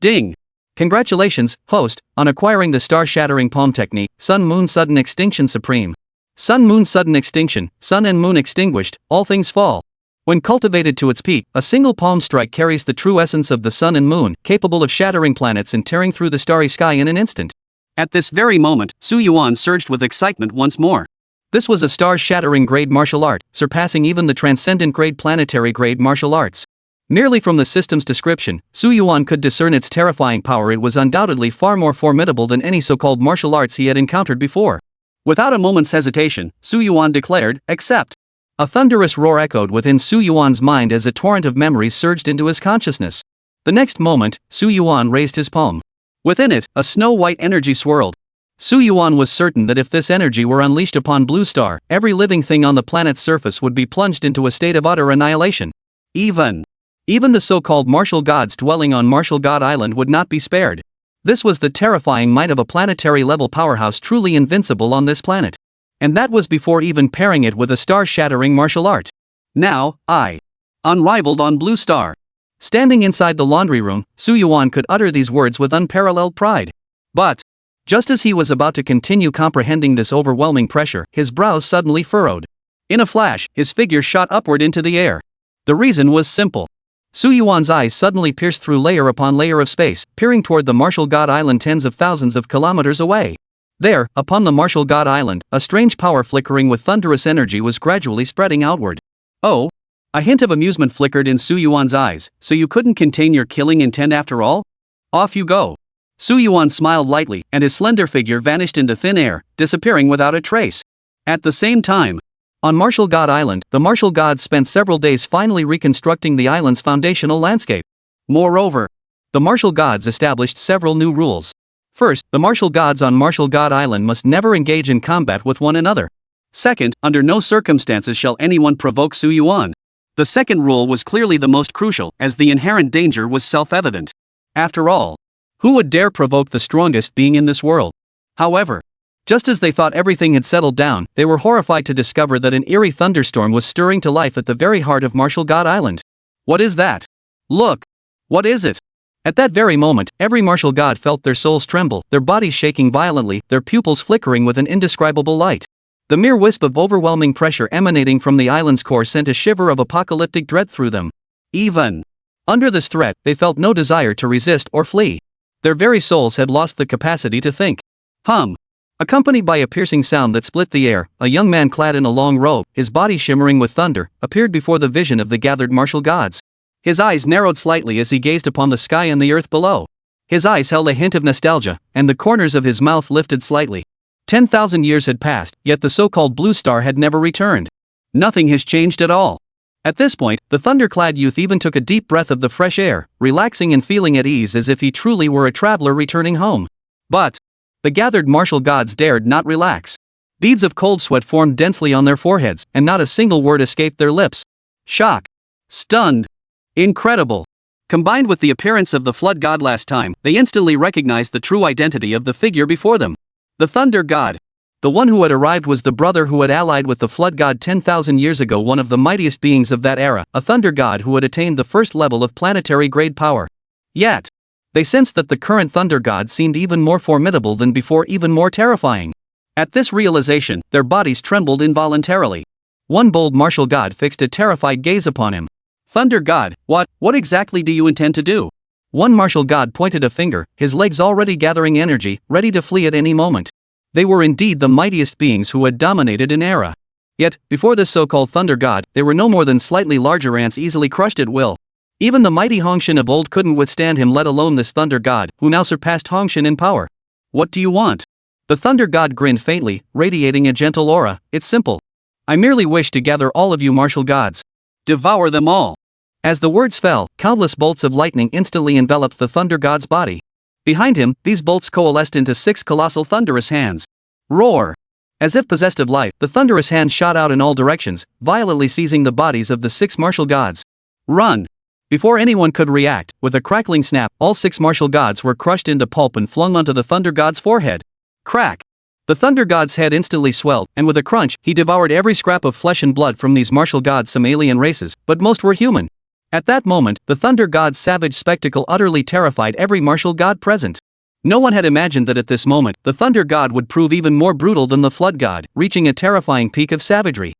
Ding! Congratulations, host, on acquiring the Star-Shattering Palm Technique, Sun Moon Sudden Extinction Supreme. Sun Moon Sudden Extinction, Sun and Moon extinguished, all things fall. When cultivated to its peak, a single palm strike carries the true essence of the sun and moon, capable of shattering planets and tearing through the starry sky in an instant. At this very moment, Su Yuan surged with excitement once more. This was a star-shattering grade martial art, surpassing even the transcendent grade planetary grade martial arts. Merely from the system's description, Su Yuan could discern its terrifying power. It was undoubtedly far more formidable than any so-called martial arts he had encountered before. Without a moment's hesitation, Su Yuan declared, accept. A thunderous roar echoed within Su Yuan's mind as a torrent of memories surged into his consciousness. The next moment, Su Yuan raised his palm. Within it, a snow-white energy swirled. Su Yuan was certain that if this energy were unleashed upon Blue Star, every living thing on the planet's surface would be plunged into a state of utter annihilation. Even the so-called martial gods dwelling on Martial God Island would not be spared. This was the terrifying might of a planetary-level powerhouse truly invincible on this planet. And that was before even pairing it with a star-shattering martial art. Now, unrivaled on Blue Star. Standing inside the laundry room, Su Yuan could utter these words with unparalleled pride. But, just as he was about to continue comprehending this overwhelming pressure, his brows suddenly furrowed. In a flash, his figure shot upward into the air. The reason was simple. Su Yuan's eyes suddenly pierced through layer upon layer of space, peering toward the Martial God Island tens of thousands of kilometers away. There, upon the Martial God Island, a strange power flickering with thunderous energy was gradually spreading outward. Oh? A hint of amusement flickered in Su Yuan's eyes. So you couldn't contain your killing intent after all? Off you go. Su Yuan smiled lightly, and his slender figure vanished into thin air, disappearing without a trace. At the same time, on Martial God Island, the martial gods spent several days finally reconstructing the island's foundational landscape. Moreover, the martial gods established several new rules. First, the martial gods on Martial God Island must never engage in combat with one another. Second, under no circumstances shall anyone provoke Su Yuan. The second rule was clearly the most crucial, as the inherent danger was self-evident. After all, who would dare provoke the strongest being in this world? However, just as they thought everything had settled down, they were horrified to discover that an eerie thunderstorm was stirring to life at the very heart of Martial God Island. What is that? Look! What is it? At that very moment, every martial god felt their souls tremble, their bodies shaking violently, their pupils flickering with an indescribable light. The mere wisp of overwhelming pressure emanating from the island's core sent a shiver of apocalyptic dread through them. Even under this threat, they felt no desire to resist or flee. Their very souls had lost the capacity to think. Accompanied by a piercing sound that split the air, a young man clad in a long robe, his body shimmering with thunder, appeared before the vision of the gathered martial gods. His eyes narrowed slightly as he gazed upon the sky and the earth below. His eyes held a hint of nostalgia, and the corners of his mouth lifted slightly. 10,000 years had passed, yet the so-called Blue Star had never returned. Nothing has changed at all. At this point, the thunder-clad youth even took a deep breath of the fresh air, relaxing and feeling at ease as if he truly were a traveler returning home. But the gathered martial gods dared not relax. Beads of cold sweat formed densely on their foreheads, and not a single word escaped their lips. Shock. Stunned. Incredible. Combined with the appearance of the flood god last time, they instantly recognized the true identity of the figure before them. The thunder god. The one who had arrived was the brother who had allied with the flood god 10,000 years ago, one of the mightiest beings of that era, a thunder god who had attained the first level of planetary grade power. Yet, they sensed that the current thunder god seemed even more formidable than before, even more terrifying. At this realization, their bodies trembled involuntarily. One bold martial god fixed a terrified gaze upon him. Thunder God, what exactly do you intend to do? One martial god pointed a finger, his legs already gathering energy, ready to flee at any moment. They were indeed the mightiest beings who had dominated an era. Yet, before this so-called thunder god, they were no more than slightly larger ants easily crushed at will. Even the mighty Hongshin of old couldn't withstand him, let alone this thunder god, who now surpassed Hongshin in power. What do you want? The thunder god grinned faintly, radiating a gentle aura. It's simple. I merely wish to gather all of you martial gods. Devour them all. As the words fell, countless bolts of lightning instantly enveloped the thunder god's body. Behind him, these bolts coalesced into 6 colossal thunderous hands. Roar! As if possessed of life, the thunderous hands shot out in all directions, violently seizing the bodies of the 6 martial gods. Run! Before anyone could react, with a crackling snap, all 6 martial gods were crushed into pulp and flung onto the thunder god's forehead. Crack! The thunder god's head instantly swelled, and with a crunch, he devoured every scrap of flesh and blood from these martial gods, some alien races, but most were human. At that moment, the thunder god's savage spectacle utterly terrified every martial god present. No one had imagined that at this moment, the thunder god would prove even more brutal than the flood god, reaching a terrifying peak of savagery.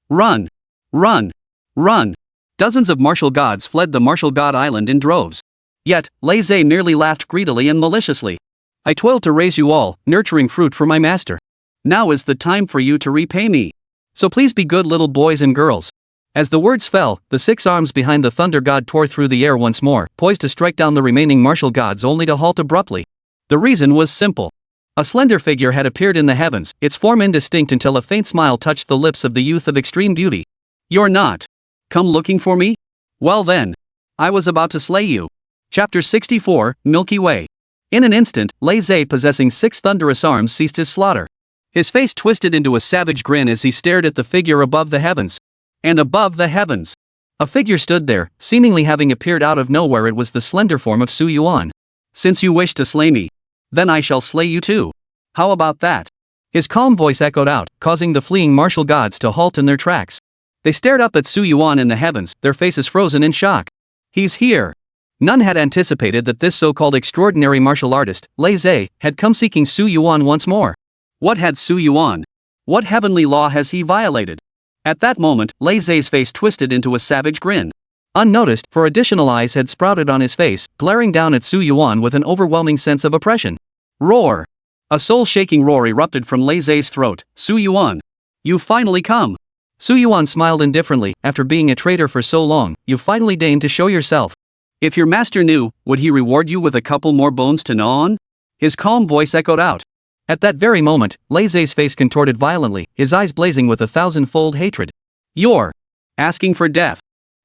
Run! Run! Run! Dozens of martial gods fled the martial god island in droves. Yet, Lei Zhe merely laughed greedily and maliciously. I toiled to raise you all, nurturing fruit for my master. Now is the time for you to repay me. So please be good little boys and girls. As the words fell, the 6 arms behind the thunder god tore through the air once more, poised to strike down the remaining martial gods, only to halt abruptly. The reason was simple. A slender figure had appeared in the heavens, its form indistinct until a faint smile touched the lips of the youth of extreme beauty. You're not come looking for me? Well then, I was about to slay you. Chapter 64, Milky Way. In an instant, Lei Zhe, possessing 6 thunderous arms, ceased his slaughter. His face twisted into a savage grin as he stared at the figure above the heavens. And above the heavens, a figure stood there, seemingly having appeared out of nowhere. It was the slender form of Su Yuan. Since you wish to slay me, then I shall slay you too. How about that? His calm voice echoed out, causing the fleeing martial gods to halt in their tracks. They stared up at Su Yuan in the heavens, their faces frozen in shock. He's here. None had anticipated that this so-called extraordinary martial artist, Lei Zhe, had come seeking Su Yuan once more. What had Su Yuan? What heavenly law has he violated? At that moment, Lei Zhe's face twisted into a savage grin. Unnoticed, for additional eyes had sprouted on his face, glaring down at Su Yuan with an overwhelming sense of oppression. Roar! A soul-shaking roar erupted from Lei Zhe's throat. Su Yuan, you've finally come. Su Yuan smiled indifferently. After being a traitor for so long, you finally deigned to show yourself. If your master knew, would he reward you with a couple more bones to gnaw on? His calm voice echoed out. At that very moment, Lei Zhe's face contorted violently, his eyes blazing with 1,000-fold hatred. You're asking for death.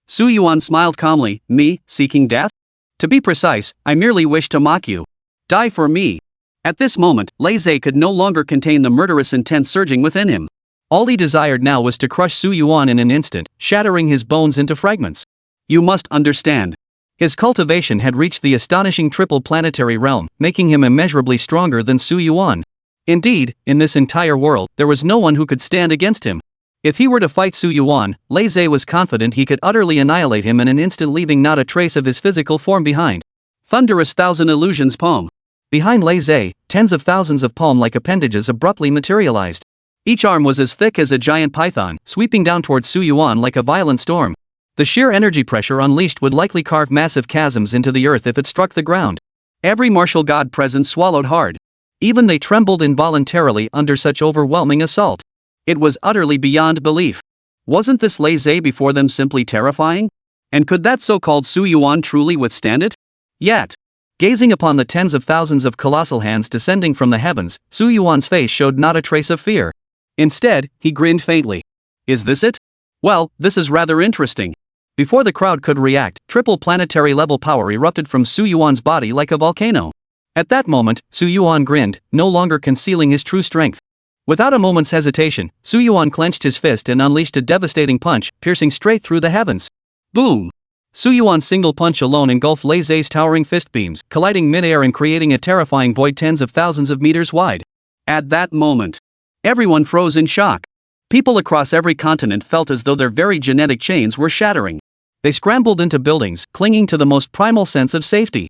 Su Yuan smiled calmly. Me, seeking death? To be precise, I merely wish to mock you. Die for me. At this moment, Lei Zhe could no longer contain the murderous intent surging within him. All he desired now was to crush Su Yuan in an instant, shattering his bones into fragments. You must understand. His cultivation had reached the astonishing triple planetary realm, making him immeasurably stronger than Su Yuan. Indeed, in this entire world, there was no one who could stand against him. If he were to fight Su Yuan, Lei Zhe was confident he could utterly annihilate him in an instant, leaving not a trace of his physical form behind. Thunderous thousand illusions palm. Behind Lei Zhe, tens of thousands of palm-like appendages abruptly materialized. Each arm was as thick as a giant python, sweeping down towards Su Yuan like a violent storm. The sheer energy pressure unleashed would likely carve massive chasms into the earth if it struck the ground. Every martial god present swallowed hard. Even they trembled involuntarily under such overwhelming assault. It was utterly beyond belief. Wasn't this Lei Zhe before them simply terrifying? And could that so-called Su Yuan truly withstand it? Yet, gazing upon the tens of thousands of colossal hands descending from the heavens, Su Yuan's face showed not a trace of fear. Instead, he grinned faintly. Is this it? Well, this is rather interesting. Before the crowd could react, triple planetary level power erupted from Su Yuan's body like a volcano. At that moment, Su Yuan grinned, no longer concealing his true strength. Without a moment's hesitation, Su Yuan clenched his fist and unleashed a devastating punch, piercing straight through the heavens. Boom! Su Yuan's single punch alone engulfed Lei Zhe's towering fist beams, colliding mid-air and creating a terrifying void tens of thousands of meters wide. At that moment, everyone froze in shock. People across every continent felt as though their very genetic chains were shattering. They scrambled into buildings, clinging to the most primal sense of safety.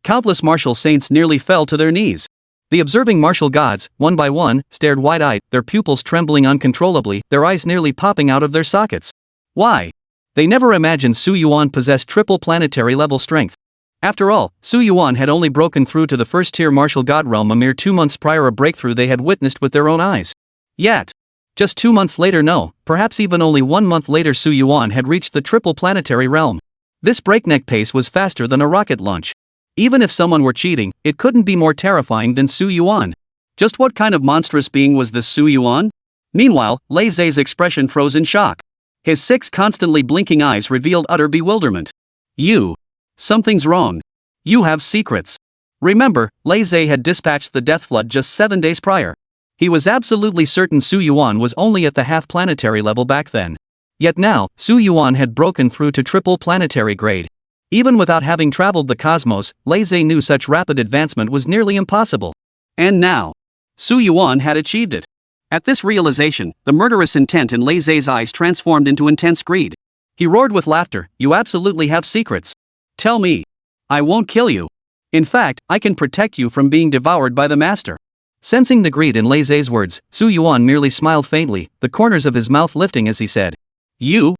Countless martial saints nearly fell to their knees. The observing martial gods, one by one, stared wide-eyed, their pupils trembling uncontrollably, their eyes nearly popping out of their sockets. Why? They never imagined Su Yuan possessed triple planetary level strength. After all, Su Yuan had only broken through to the first-tier martial god realm a mere 2 months prior, a breakthrough they had witnessed with their own eyes. Yet, just 2 months later, no, perhaps even only 1 month later, Su Yuan had reached the triple planetary realm. This breakneck pace was faster than a rocket launch. Even if someone were cheating, it couldn't be more terrifying than Su Yuan. Just what kind of monstrous being was this Su Yuan? Meanwhile, Lei Zhe's expression froze in shock. His 6 constantly blinking eyes revealed utter bewilderment. Something's wrong. You have secrets. Remember, Lei Zhe had dispatched the Death Flood just 7 days prior. He was absolutely certain Su Yuan was only at the half-planetary level back then. Yet now, Su Yuan had broken through to triple planetary grade. Even without having traveled the cosmos, Lei Zhe knew such rapid advancement was nearly impossible. And now, Su Yuan had achieved it. At this realization, the murderous intent in Lei Zhe's eyes transformed into intense greed. He roared with laughter, "You absolutely have secrets. Tell me. I won't kill you. In fact, I can protect you from being devoured by the master." Sensing the greed in Lei Zhe's words, Su Yuan merely smiled faintly, the corners of his mouth lifting as he said, You.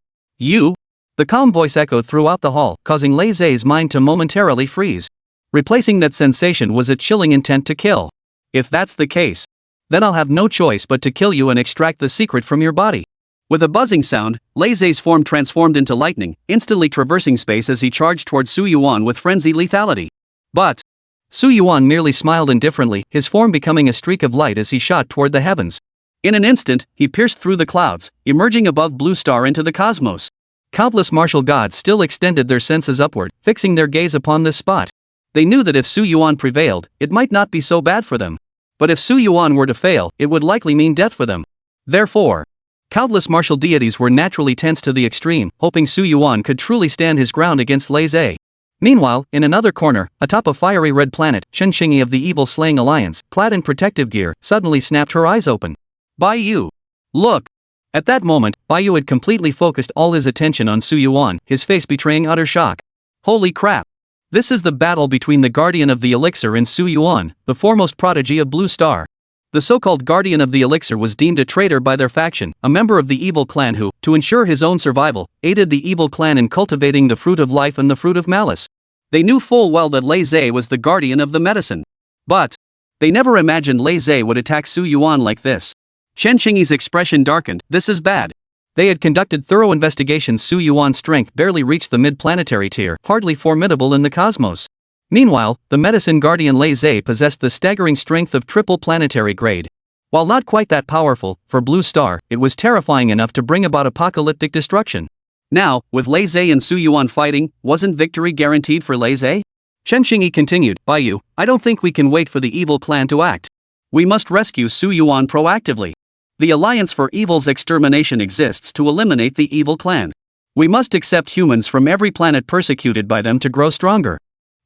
The calm voice echoed throughout the hall, causing Lei Zhe's mind to momentarily freeze. Replacing that sensation was a chilling intent to kill. If that's the case, then I'll have no choice but to kill you and extract the secret from your body. With a buzzing sound, Lei Zhe's form transformed into lightning, instantly traversing space as he charged towards Su Yuan with frenzied lethality. But Su Yuan merely smiled indifferently, his form becoming a streak of light as he shot toward the heavens. In an instant, he pierced through the clouds, emerging above Blue Star into the cosmos. Countless martial gods still extended their senses upward, fixing their gaze upon this spot. They knew that if Su Yuan prevailed, it might not be so bad for them. But if Su Yuan were to fail, it would likely mean death for them. Therefore, countless martial deities were naturally tense to the extreme, hoping Su Yuan could truly stand his ground against Lei Zhe. Meanwhile, in another corner, atop a fiery red planet, Chen Xingyi of the Evil Slaying Alliance, clad in protective gear, suddenly snapped her eyes open. Bai Yu. Look! At that moment, Bai Yu had completely focused all his attention on Su Yuan, his face betraying utter shock. Holy crap! This is the battle between the Guardian of the Elixir and Su Yuan, the foremost prodigy of Blue Star. The so-called Guardian of the Elixir was deemed a traitor by their faction, a member of the evil clan who, to ensure his own survival, aided the evil clan in cultivating the fruit of life and the fruit of malice. They knew full well that Lei Zhe was the guardian of the medicine. But they never imagined Lei Zhe would attack Su Yuan like this. Chen Xingyi's expression darkened. This is bad. They had conducted thorough investigations. Su Yuan's strength barely reached the mid-planetary tier, hardly formidable in the cosmos. Meanwhile, the medicine guardian Lei Zhe possessed the staggering strength of triple planetary grade. While not quite that powerful, for Blue Star, it was terrifying enough to bring about apocalyptic destruction. Now, with Lei Zhe and Su Yuan fighting, wasn't victory guaranteed for Lei Zhe? Chen Xingyi continued, Bai Yu, I don't think we can wait for the evil clan to act. We must rescue Su Yuan proactively. The Alliance for Evil's Extermination exists to eliminate the evil clan. We must accept humans from every planet persecuted by them to grow stronger.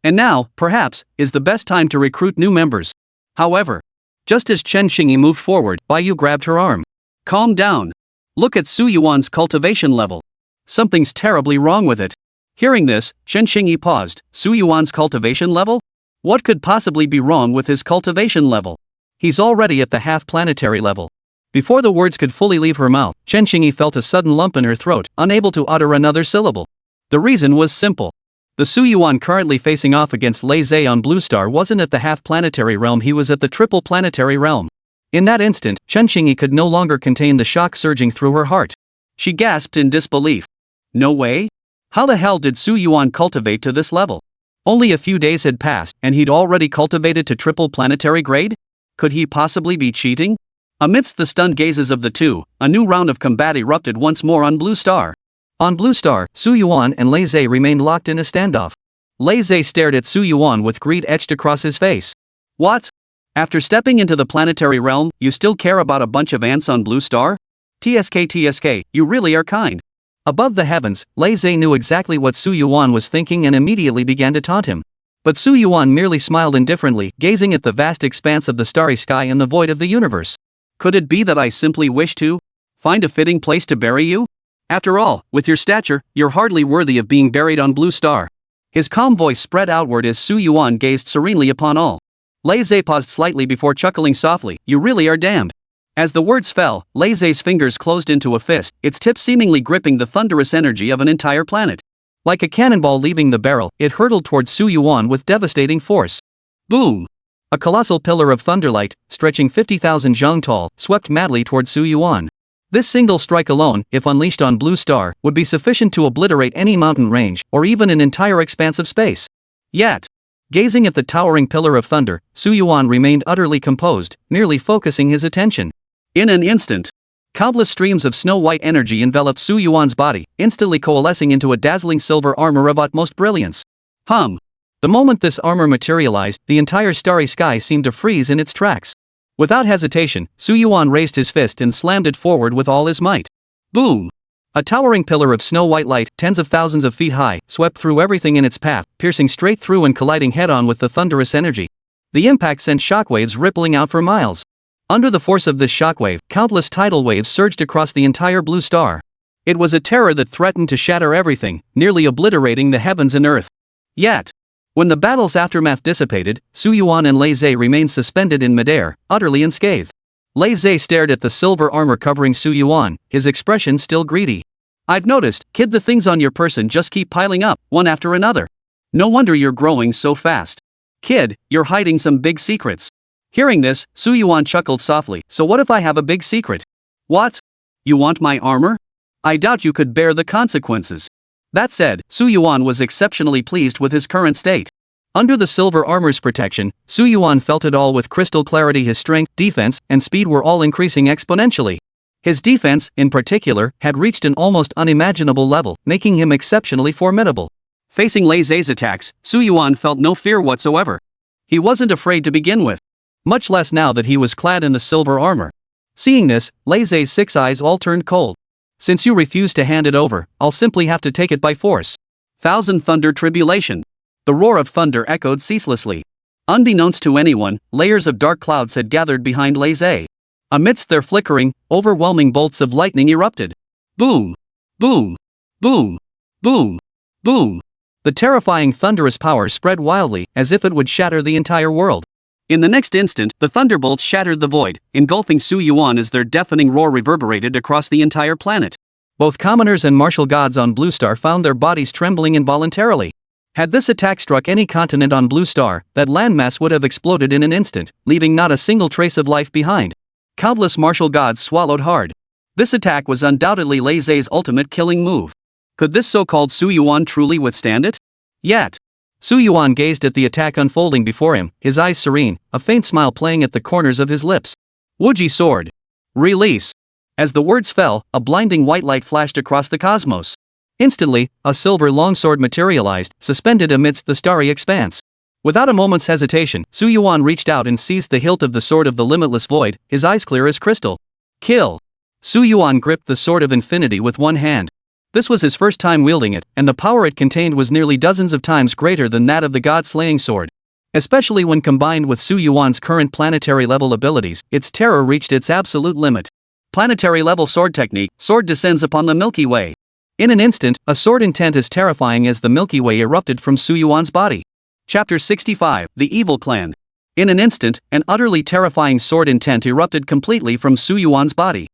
And now, perhaps, is the best time to recruit new members. However, just as Chen Xingyi moved forward, Bai Yu grabbed her arm. Calm down. Look at Su Yuan's cultivation level. Something's terribly wrong with it. Hearing this, Chen Xingyi paused. Su Yuan's cultivation level? What could possibly be wrong with his cultivation level? He's already at the half-planetary level. Before the words could fully leave her mouth, Chen Xingyi felt a sudden lump in her throat, unable to utter another syllable. The reason was simple. The Su Yuan currently facing off against Lei Zhe on Blue Star wasn't at the half-planetary realm, he was at the triple planetary realm. In that instant, Chen Xingyi could no longer contain the shock surging through her heart. She gasped in disbelief. No way? How the hell did Su Yuan cultivate to this level? Only a few days had passed, and he'd already cultivated to triple planetary grade? Could he possibly be cheating? Amidst the stunned gazes of the two, a new round of combat erupted once more on Blue Star. On Blue Star, Su Yuan and Lei Zhe remained locked in a standoff. Lei Zhe stared at Su Yuan with greed etched across his face. What? After stepping into the planetary realm, you still care about a bunch of ants on Blue Star? TSK, you really are kind. Above the heavens, Lei Zhe knew exactly what Su Yuan was thinking and immediately began to taunt him. But Su Yuan merely smiled indifferently, gazing at the vast expanse of the starry sky and the void of the universe. Could it be that I simply wish to find a fitting place to bury you? After all, with your stature, you're hardly worthy of being buried on Blue Star. His calm voice spread outward as Su Yuan gazed serenely upon all. Lei Zhe paused slightly before chuckling softly, you really are damned. As the words fell, Lei Zei's fingers closed into a fist, its tip seemingly gripping the thunderous energy of an entire planet. Like a cannonball leaving the barrel, it hurtled towards Su Yuan with devastating force. Boom! A colossal pillar of thunderlight, stretching 50,000 zhang tall, swept madly towards Su Yuan. This single strike alone, if unleashed on Blue Star, would be sufficient to obliterate any mountain range, or even an entire expanse of space. Yet, gazing at the towering pillar of thunder, Su Yuan remained utterly composed, merely focusing his attention. In an instant, countless streams of snow-white energy enveloped Su Yuan's body, instantly coalescing into a dazzling silver armor of utmost brilliance. The moment this armor materialized, the entire starry sky seemed to freeze in its tracks. Without hesitation, Su Yuan raised his fist and slammed it forward with all his might. Boom! A towering pillar of snow-white light, tens of thousands of feet high, swept through everything in its path, piercing straight through and colliding head-on with the thunderous energy. The impact sent shockwaves rippling out for miles. Under the force of this shockwave, countless tidal waves surged across the entire Blue Star. It was a terror that threatened to shatter everything, nearly obliterating the heavens and earth. Yet, when the battle's aftermath dissipated, Su Yuan and Lei Zei remained suspended in midair, utterly unscathed. Lei Zei stared at the silver armor covering Su Yuan, his expression still greedy. "I've noticed, kid, the things on your person just keep piling up, one after another. No wonder you're growing so fast. Kid, you're hiding some big secrets." Hearing this, Su Yuan chuckled softly. "So what if I have a big secret?" "What? You want my armor? I doubt you could bear the consequences." That said, Su Yuan was exceptionally pleased with his current state. Under the silver armor's protection, Su Yuan felt it all with crystal clarity. His strength, defense, and speed were all increasing exponentially. His defense, in particular, had reached an almost unimaginable level, making him exceptionally formidable. Facing Lei Zei's attacks, Su Yuan felt no fear whatsoever. He wasn't afraid to begin with. Much less now that he was clad in the silver armor. Seeing this, Lei Zei's 6 eyes all turned cold. "Since you refuse to hand it over, I'll simply have to take it by force." Thousand Thunder Tribulation. The roar of thunder echoed ceaselessly. Unbeknownst to anyone, layers of dark clouds had gathered behind Lei Zei. Amidst their flickering, overwhelming bolts of lightning erupted. Boom! Boom! Boom! Boom! Boom! The terrifying thunderous power spread wildly, as if it would shatter the entire world. In the next instant, the thunderbolts shattered the void, engulfing Su Yuan as their deafening roar reverberated across the entire planet. Both commoners and martial gods on Blue Star found their bodies trembling involuntarily. Had this attack struck any continent on Blue Star, that landmass would have exploded in an instant, leaving not a single trace of life behind. Countless martial gods swallowed hard. This attack was undoubtedly Lei Zei's ultimate killing move. Could this so-called Su Yuan truly withstand it? Yet, Su Yuan gazed at the attack unfolding before him, his eyes serene, a faint smile playing at the corners of his lips. "Wuji sword. Release." As the words fell, a blinding white light flashed across the cosmos. Instantly, a silver longsword materialized, suspended amidst the starry expanse. Without a moment's hesitation, Su Yuan reached out and seized the hilt of the sword of the limitless void, his eyes clear as crystal. Kill. Su Yuan gripped the sword of infinity with one hand. This was his first time wielding it, and the power it contained was nearly dozens of times greater than that of the god-slaying sword. Especially when combined with Su Yuan's current planetary-level abilities, its terror reached its absolute limit. Planetary-level sword technique, sword descends upon the Milky Way. In an instant, a sword intent as terrifying as the Milky Way erupted from Su Yuan's body. Chapter 65, The Evil Clan. In an instant, an utterly terrifying sword intent erupted completely from Su Yuan's body.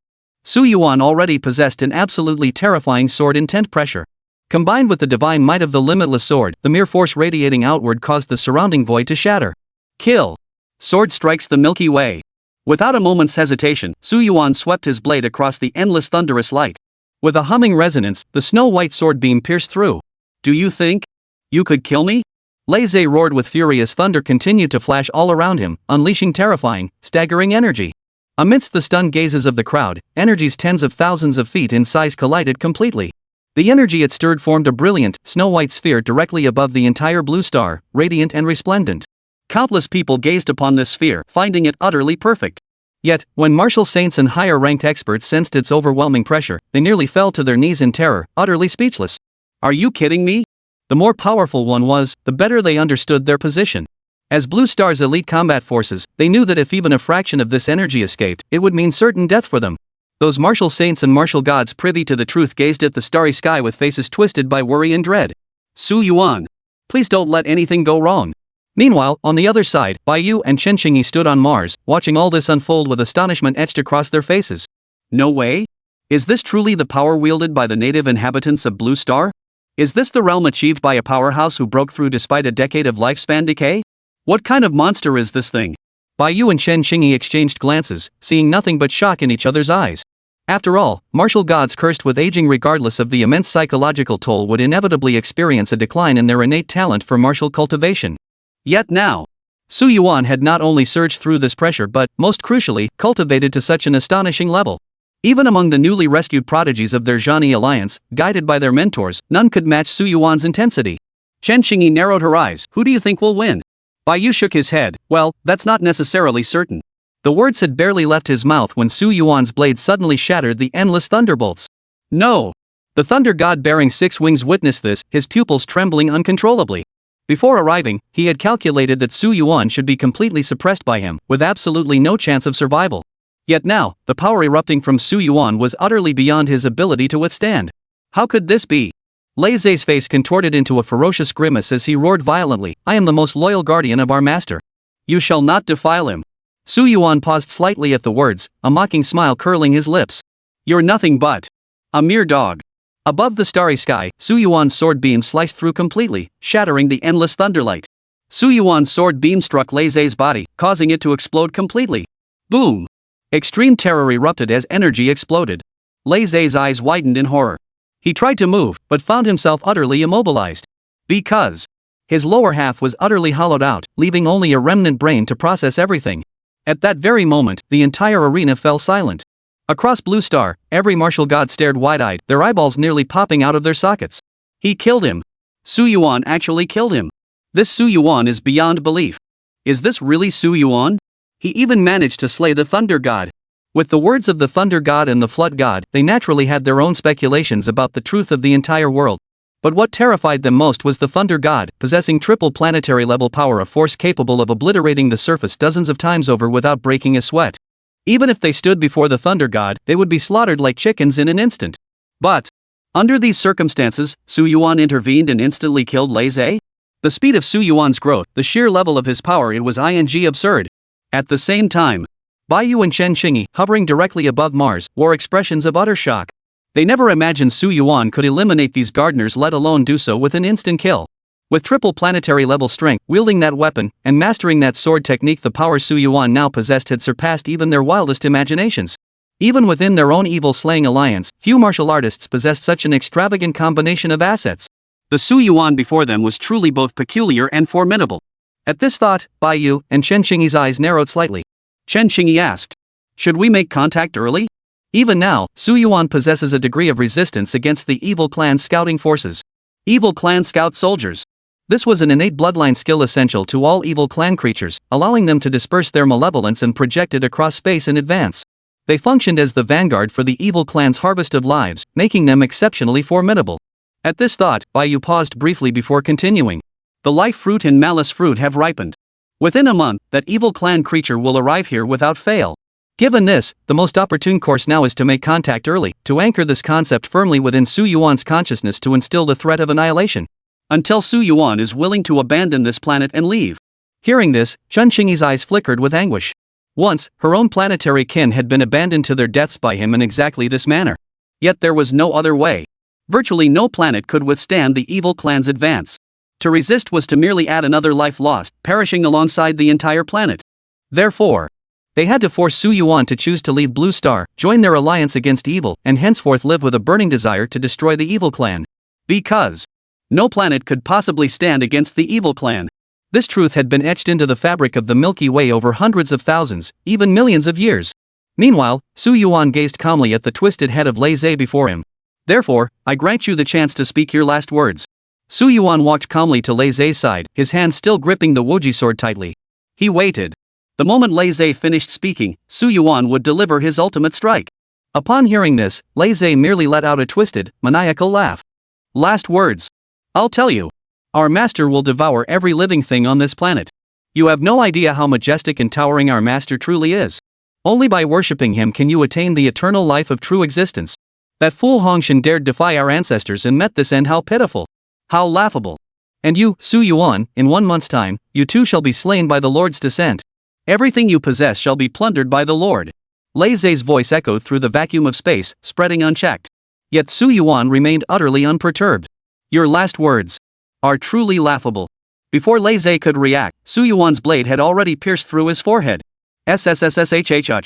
Su Yuan already possessed an absolutely terrifying sword intent pressure. Combined with the divine might of the limitless sword, the mere force radiating outward caused the surrounding void to shatter. Kill. Sword strikes the Milky Way. Without a moment's hesitation, Su Yuan swept his blade across the endless thunderous light. With a humming resonance, the snow-white sword beam pierced through. "Do you think you could kill me?" Lei Zei roared with fury as thunder continued to flash all around him, unleashing terrifying, staggering energy. Amidst the stunned gazes of the crowd, energies tens of thousands of feet in size collided completely. The energy it stirred formed a brilliant, snow-white sphere directly above the entire Blue Star, radiant and resplendent. Countless people gazed upon this sphere, finding it utterly perfect. Yet, when martial saints and higher-ranked experts sensed its overwhelming pressure, they nearly fell to their knees in terror, utterly speechless. "Are you kidding me?" The more powerful one was, the better they understood their position. As Blue Star's elite combat forces, they knew that if even a fraction of this energy escaped, it would mean certain death for them. Those martial saints and martial gods privy to the truth gazed at the starry sky with faces twisted by worry and dread. "Su Yuan, please don't let anything go wrong. Meanwhile, on the other side, Bai Yu and Chen Qingyi stood on Mars, watching all this unfold with astonishment etched across their faces. No way? Is this truly the power wielded by the native inhabitants of Blue Star? Is this the realm achieved by a powerhouse who broke through despite a decade of lifespan decay? What kind of monster is this thing? Bai Yu and Chen Qingyi exchanged glances, seeing nothing but shock in each other's eyes. After all, martial gods cursed with aging regardless of the immense psychological toll would inevitably experience a decline in their innate talent for martial cultivation. Yet now, Su Yuan had not only surged through this pressure but, most crucially, cultivated to such an astonishing level. Even among the newly rescued prodigies of their Zhani alliance, guided by their mentors, none could match Su Yuan's intensity. Chen Qingyi narrowed her eyes. Who do you think will win? Bai Yu shook his head. Well, that's not necessarily certain. The words had barely left his mouth when Su Yuan's blade suddenly shattered the endless thunderbolts. No! The thunder god bearing 6 wings witnessed this, his pupils trembling uncontrollably. Before arriving, he had calculated that Su Yuan should be completely suppressed by him, with absolutely no chance of survival. Yet now, the power erupting from Su Yuan was utterly beyond his ability to withstand. How could this be? Lei Zei's face contorted into a ferocious grimace as he roared violently, "I am the most loyal guardian of our master. You shall not defile him." Su Yuan paused slightly at the words, a mocking smile curling his lips. "You're nothing but a mere dog." Above the starry sky, Su Yuan's sword beam sliced through completely, shattering the endless thunderlight. Su Yuan's sword beam struck Lei Zei's body, causing it to explode completely. Boom! Extreme terror erupted as energy exploded. Lei Zei's eyes widened in horror. He tried to move, but found himself utterly immobilized. Because his lower half was utterly hollowed out, leaving only a remnant brain to process everything. At that very moment, the entire arena fell silent. Across Blue Star, every martial god stared wide-eyed, their eyeballs nearly popping out of their sockets. He killed him. Su Yuan actually killed him. This Su Yuan is beyond belief. Is this really Su Yuan? He even managed to slay the Thunder God. With the words of the Thunder God and the Flood God, they naturally had their own speculations about the truth of the entire world. But what terrified them most was the Thunder God, possessing triple planetary level power, a force capable of obliterating the surface dozens of times over without breaking a sweat. Even if they stood before the Thunder God, they would be slaughtered like chickens in an instant. But under these circumstances, Su Yuan intervened and instantly killed Lei Zei? The speed of Su Yuan's growth, the sheer level of his power, it was absurd. At the same time, Bai Yu and Chen Qingyi, hovering directly above Mars, wore expressions of utter shock. They never imagined Su Yuan could eliminate these gardeners, let alone do so with an instant kill. With triple planetary level strength, wielding that weapon, and mastering that sword technique, the power Su Yuan now possessed had surpassed even their wildest imaginations. Even within their own evil-slaying alliance, few martial artists possessed such an extravagant combination of assets. The Su Yuan before them was truly both peculiar and formidable. At this thought, Bai Yu and Chen Qingyi's eyes narrowed slightly. Chen Qingyi asked, "Should we make contact early?" Even now, Su Yuan possesses a degree of resistance against the evil clan's scouting forces. Evil clan scout soldiers. This was an innate bloodline skill essential to all evil clan creatures, allowing them to disperse their malevolence and project it across space in advance. They functioned as the vanguard for the evil clan's harvest of lives, making them exceptionally formidable. At this thought, Bai Yu paused briefly before continuing. "The life fruit and malice fruit have ripened. Within a month, that evil clan creature will arrive here without fail." Given this, the most opportune course now is to make contact early, to anchor this concept firmly within Su Yuan's consciousness, to instill the threat of annihilation. Until Su Yuan is willing to abandon this planet and leave. Hearing this, Chen Qingyi's eyes flickered with anguish. Once, her own planetary kin had been abandoned to their deaths by him in exactly this manner. Yet there was no other way. Virtually no planet could withstand the evil clan's advance. To resist was to merely add another life lost, perishing alongside the entire planet. Therefore, they had to force Su Yuan to choose to leave Blue Star, join their alliance against evil, and henceforth live with a burning desire to destroy the evil clan. Because no planet could possibly stand against the evil clan. This truth had been etched into the fabric of the Milky Way over hundreds of thousands, even millions of years. Meanwhile, Su Yuan gazed calmly at the twisted head of Lei Zei before him. "Therefore, I grant you the chance to speak your last words." Su Yuan walked calmly to Lei Zei's side, his hand still gripping the Wuji sword tightly. He waited. The moment Lei Zei finished speaking, Su Yuan would deliver his ultimate strike. Upon hearing this, Lei Zei merely let out a twisted, maniacal laugh. "Last words. I'll tell you. Our master will devour every living thing on this planet. You have no idea how majestic and towering our master truly is. Only by worshipping him can you attain the eternal life of true existence. That fool Hongshan dared defy our ancestors and met this end. How pitiful. How laughable. And you, Su Yuan, in 1 month's time, you too shall be slain by the Lord's descent. Everything you possess shall be plundered by the Lord. Lei Zei's voice echoed through the vacuum of space, spreading unchecked. Yet Su Yuan remained utterly unperturbed. Your last words are truly laughable. Before Lei Zei could react, Su Yuan's blade had already pierced through his forehead. SSS-level.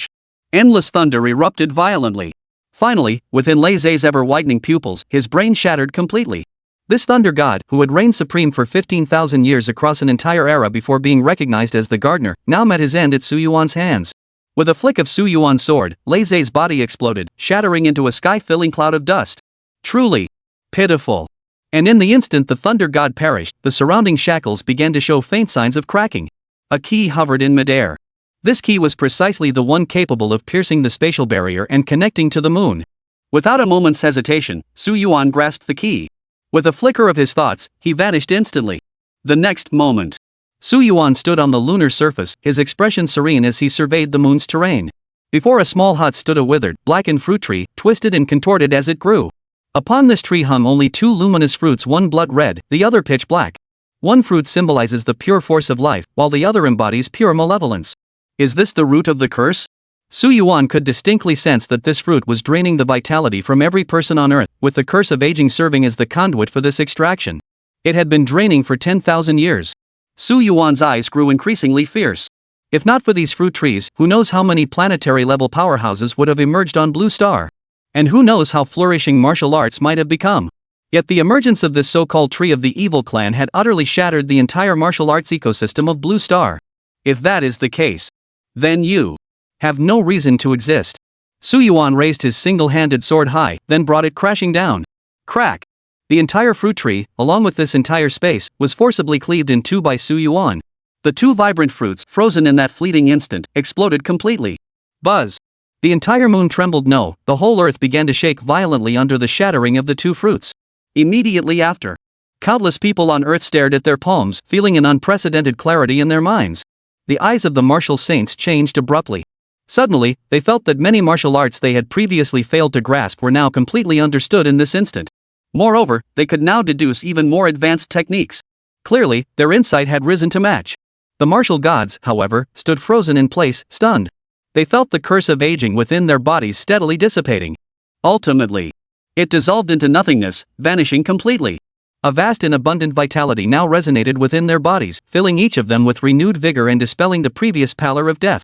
Endless thunder erupted violently. Finally, within Lei Zei's ever-widening pupils, his brain shattered completely. This thunder god, who had reigned supreme for 15,000 years across an entire era before being recognized as the gardener, now met his end at Su Yuan's hands. With a flick of Su Yuan's sword, Lei Zei's body exploded, shattering into a sky-filling cloud of dust. Truly pitiful. And in the instant the thunder god perished, the surrounding shackles began to show faint signs of cracking. A key hovered in midair. This key was precisely the one capable of piercing the spatial barrier and connecting to the moon. Without a moment's hesitation, Su Yuan grasped the key. With a flicker of his thoughts, he vanished instantly. The next moment, Su Yuan stood on the lunar surface, his expression serene as he surveyed the moon's terrain. Before a small hut stood a withered, blackened fruit tree, twisted and contorted as it grew. Upon this tree hung only 2 luminous fruits, one blood red, the other pitch black. One fruit symbolizes the pure force of life, while the other embodies pure malevolence. Is this the root of the curse? Su Yuan could distinctly sense that this fruit was draining the vitality from every person on earth, with the curse of aging serving as the conduit for this extraction. It had been draining for 10,000 years. Su Yuan's eyes grew increasingly fierce. If not for these fruit trees, who knows how many planetary-level powerhouses would have emerged on Blue Star? And who knows how flourishing martial arts might have become? Yet the emergence of this so-called tree of the evil clan had utterly shattered the entire martial arts ecosystem of Blue Star. If that is the case, then you have no reason to exist. Su Yuan raised his single-handed sword high, then brought it crashing down. Crack! The entire fruit tree, along with this entire space, was forcibly cleaved in two by Su Yuan. The 2 vibrant fruits, frozen in that fleeting instant, exploded completely. Buzz! The entire moon trembled. No, the whole earth began to shake violently under the shattering of the 2 fruits. Immediately after, countless people on earth stared at their palms, feeling an unprecedented clarity in their minds. The eyes of the martial saints changed abruptly. Suddenly, they felt that many martial arts they had previously failed to grasp were now completely understood in this instant. Moreover, they could now deduce even more advanced techniques. Clearly, their insight had risen to match. The martial gods, however, stood frozen in place, stunned. They felt the curse of aging within their bodies steadily dissipating. Ultimately, it dissolved into nothingness, vanishing completely. A vast and abundant vitality now resonated within their bodies, filling each of them with renewed vigor and dispelling the previous pallor of death.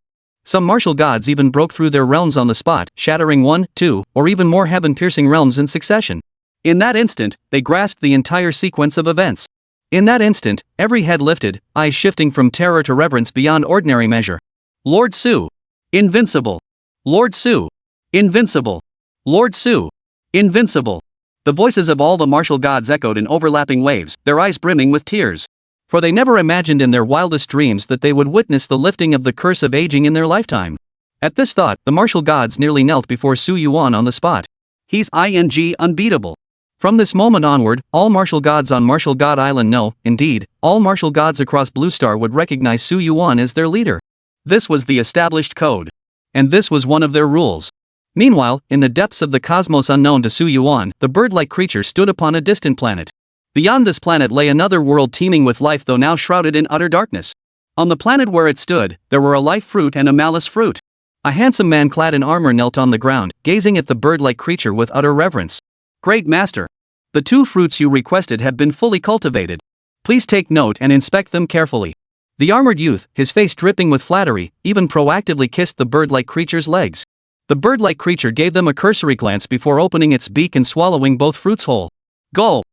Some martial gods even broke through their realms on the spot, shattering 1, 2, or even more heaven-piercing realms in succession. In that instant, they grasped the entire sequence of events. In that instant, every head lifted, eyes shifting from terror to reverence beyond ordinary measure. Lord Su! Invincible! Lord Su! Invincible! Lord Su! Invincible! The voices of all the martial gods echoed in overlapping waves, their eyes brimming with tears. For they never imagined in their wildest dreams that they would witness the lifting of the curse of aging in their lifetime. At this thought, the martial gods nearly knelt before Su Yuan on the spot. He's unbeatable. From this moment onward, all martial gods on Martial God Island no, indeed, all martial gods across Blue Star would recognize Su Yuan as their leader. This was the established code. And this was one of their rules. Meanwhile, in the depths of the cosmos unknown to Su Yuan, the bird-like creature stood upon a distant planet. Beyond this planet lay another world teeming with life though now shrouded in utter darkness. On the planet where it stood, there were a life fruit and a malice fruit. A handsome man clad in armor knelt on the ground, gazing at the bird-like creature with utter reverence. Great Master! The 2 fruits you requested have been fully cultivated. Please take note and inspect them carefully. The armored youth, his face dripping with flattery, even proactively kissed the bird-like creature's legs. The bird-like creature gave them a cursory glance before opening its beak and swallowing both fruits whole. Gulp!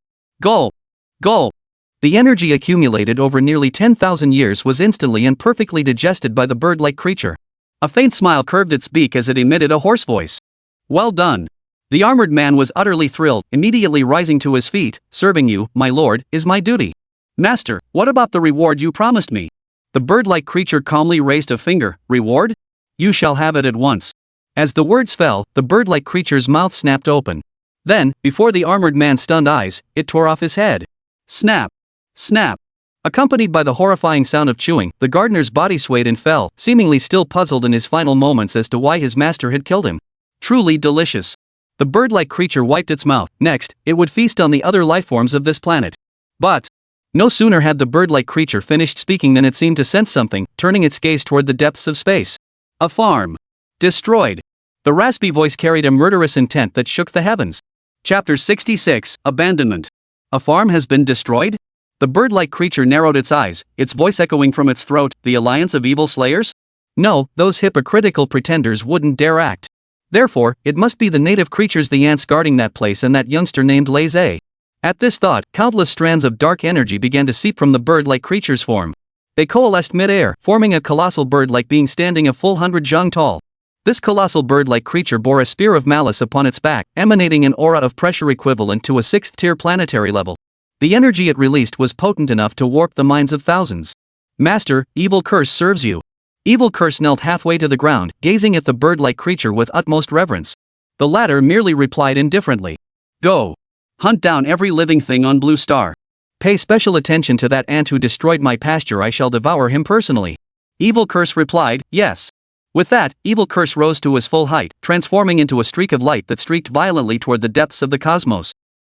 Gulp! Gulp! The energy accumulated over nearly 10,000 years was instantly and perfectly digested by the bird-like creature. A faint smile curved its beak as it emitted a hoarse voice. Well done! The armored man was utterly thrilled, immediately rising to his feet. Serving you, my lord, is my duty. Master, what about the reward you promised me? The bird-like creature calmly raised a finger. Reward? You shall have it at once. As the words fell, the bird-like creature's mouth snapped open. Then, before the armored man's stunned eyes, it tore off his head. Snap! Snap! Accompanied by the horrifying sound of chewing, the gardener's body swayed and fell, seemingly still puzzled in his final moments as to why his master had killed him. Truly delicious. The bird-like creature wiped its mouth. Next, it would feast on the other lifeforms of this planet. But No sooner had the bird-like creature finished speaking than it seemed to sense something, turning its gaze toward the depths of space. A farm. Destroyed. The raspy voice carried a murderous intent that shook the heavens. Chapter 66, Abandonment. A farm has been destroyed? The bird-like creature narrowed its eyes, its voice echoing from its throat, the alliance of evil slayers? No, those hypocritical pretenders wouldn't dare act. Therefore, it must be the native creatures, the ants guarding that place, and that youngster named Laze. At this thought, countless strands of dark energy began to seep from the bird-like creature's form. They coalesced mid-air, forming a colossal bird-like being standing a full 100 jang tall. This colossal bird-like creature bore a spear of malice upon its back, emanating an aura of pressure equivalent to a 6th-tier planetary level. The energy it released was potent enough to warp the minds of thousands. Master, Evil Curse serves you. Evil Curse knelt halfway to the ground, gazing at the bird-like creature with utmost reverence. The latter merely replied indifferently. Go. Hunt down every living thing on Blue Star. Pay special attention to that ant who destroyed my pasture. I shall devour him personally. Evil Curse replied, yes. With that, Evil Curse rose to his full height, transforming into a streak of light that streaked violently toward the depths of the cosmos.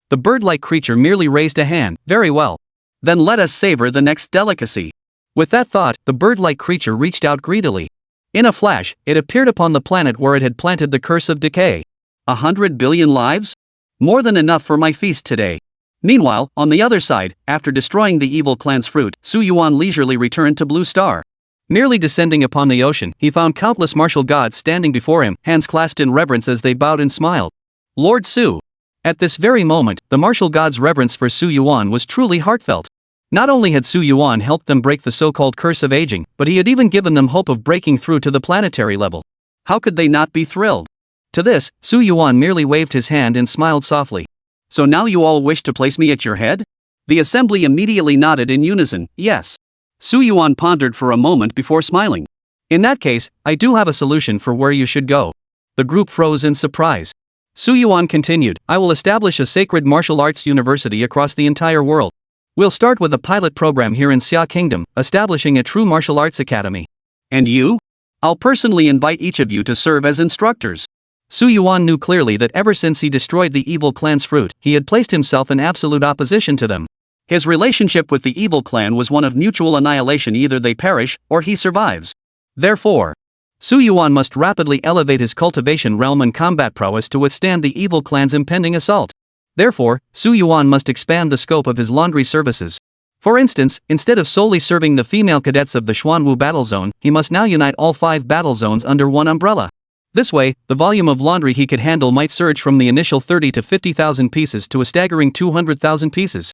The bird-like creature merely raised a hand. Very well. Then let us savor the next delicacy. With that thought, the bird-like creature reached out greedily. In a flash, it appeared upon the planet where it had planted the curse of decay. 100 billion lives? More than enough for my feast today. Meanwhile, on the other side, after destroying the evil clan's fruit, Su Yuan leisurely returned to Blue Star. Merely descending upon the ocean, he found countless martial gods standing before him, hands clasped in reverence as they bowed and smiled. Lord Su. At this very moment, the martial gods' reverence for Su Yuan was truly heartfelt. Not only had Su Yuan helped them break the so-called curse of aging, but he had even given them hope of breaking through to the planetary level. How could they not be thrilled? To this, Su Yuan merely waved his hand and smiled softly. So now you all wish to place me at your head? The assembly immediately nodded in unison, yes. Su Yuan pondered for a moment before smiling. In that case, I do have a solution for where you should go. The group froze in surprise. Su Yuan continued, I will establish a sacred martial arts university across the entire world. We'll start with a pilot program here in Xia Kingdom, establishing a true martial arts academy. And you? I'll personally invite each of you to serve as instructors. Su Yuan knew clearly that ever since he destroyed the evil clan's fruit, he had placed himself in absolute opposition to them. His relationship with the evil clan was one of mutual annihilation, either they perish, or he survives. Therefore, Su Yuan must rapidly elevate his cultivation realm and combat prowess to withstand the evil clan's impending assault. Therefore, Su Yuan must expand the scope of his laundry services. For instance, instead of solely serving the female cadets of the Xuanwu battle zone, he must now unite all 5 battle zones under one umbrella. This way, the volume of laundry he could handle might surge from the initial 30 to 50,000 pieces to a staggering 200,000 pieces.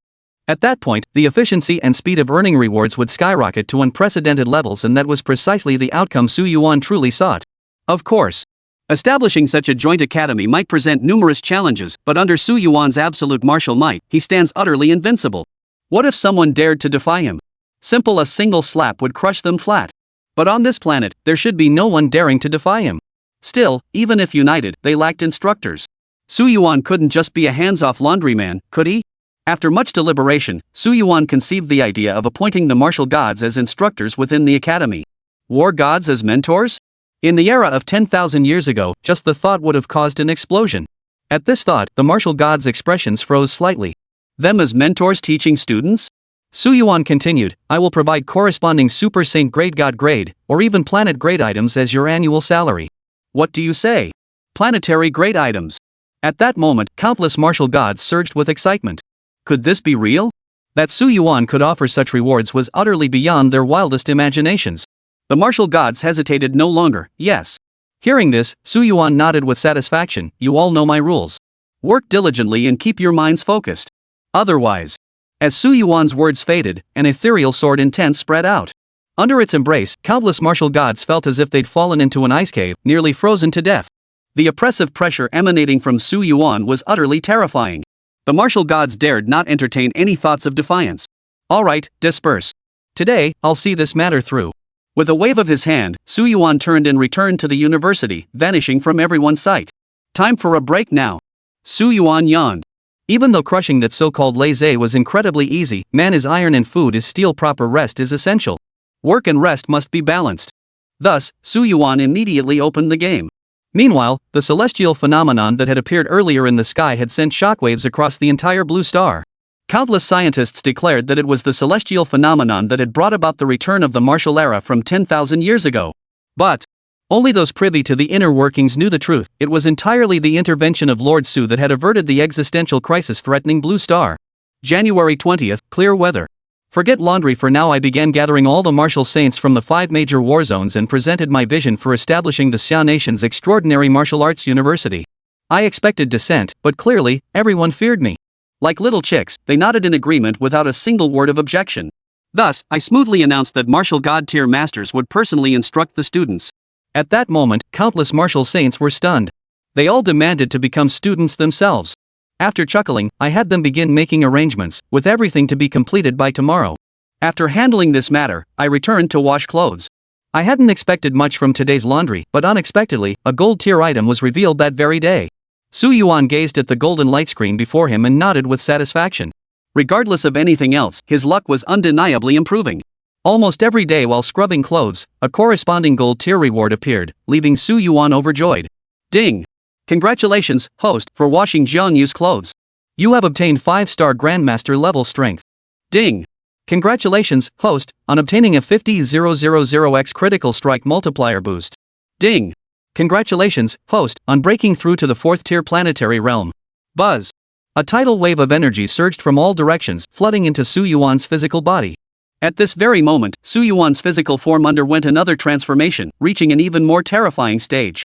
At that point, the efficiency and speed of earning rewards would skyrocket to unprecedented levels, and that was precisely the outcome Su Yuan truly sought. Of course, establishing such a joint academy might present numerous challenges, but under Su Yuan's absolute martial might, he stands utterly invincible. What if someone dared to defy him? Simple, a single slap would crush them flat. But on this planet, there should be no one daring to defy him. Still, even if united, they lacked instructors. Su Yuan couldn't just be a hands-off laundryman, could he? After much deliberation, Su Yuan conceived the idea of appointing the martial gods as instructors within the academy. War gods as mentors? In the era of 10,000 years ago, just the thought would have caused an explosion. At this thought, the martial gods' expressions froze slightly. Them as mentors teaching students? Su Yuan continued, I will provide corresponding Super Saint grade, God grade, or even planet grade items as your annual salary. What do you say? Planetary grade items. At that moment, countless martial gods surged with excitement. Could this be real? That Su Yuan could offer such rewards was utterly beyond their wildest imaginations. The martial gods hesitated no longer, yes. Hearing this, Su Yuan nodded with satisfaction, you all know my rules. Work diligently and keep your minds focused. Otherwise. As Su Yuan's words faded, an ethereal sword intense spread out. Under its embrace, countless martial gods felt as if they'd fallen into an ice cave, nearly frozen to death. The oppressive pressure emanating from Su Yuan was utterly terrifying. The martial gods dared not entertain any thoughts of defiance. All right, disperse. Today, I'll see this matter through. With a wave of his hand, Su Yuan turned and returned to the university, vanishing from everyone's sight. Time for a break now. Su Yuan yawned. Even though crushing that so-called laissez was incredibly easy, man is iron and food is steel, proper rest is essential. Work and rest must be balanced. Thus, Su Yuan immediately opened the game. Meanwhile, the celestial phenomenon that had appeared earlier in the sky had sent shockwaves across the entire blue star. Countless scientists declared that it was the celestial phenomenon that had brought about the return of the martial era from 10,000 years ago. But only those privy to the inner workings knew the truth. It was entirely the intervention of Lord Su that had averted the existential crisis threatening Blue Star. January 20th, clear weather. Forget laundry for now. I began gathering all the martial saints from the 5 major war zones and presented my vision for establishing the Xia Nation's extraordinary martial arts university. I expected dissent, but clearly, everyone feared me. Like little chicks, they nodded in agreement without a single word of objection. Thus, I smoothly announced that martial god-tier masters would personally instruct the students. At that moment, countless martial saints were stunned. They all demanded to become students themselves. After chuckling, I had them begin making arrangements, with everything to be completed by tomorrow. After handling this matter, I returned to wash clothes. I hadn't expected much from today's laundry, but unexpectedly, a gold-tier item was revealed that very day. Su Yuan gazed at the golden light screen before him and nodded with satisfaction. Regardless of anything else, his luck was undeniably improving. Almost every day while scrubbing clothes, a corresponding gold-tier reward appeared, leaving Su Yuan overjoyed. Ding! Congratulations, host, for washing Jiang Yu's clothes. You have obtained 5-star Grandmaster level strength. Ding! Congratulations, host, on obtaining a 50,000x critical strike multiplier boost. Ding! Congratulations, host, on breaking through to the 4th-tier planetary realm. Buzz! A tidal wave of energy surged from all directions, flooding into Su Yuan's physical body. At this very moment, Su Yuan's physical form underwent another transformation, reaching an even more terrifying stage.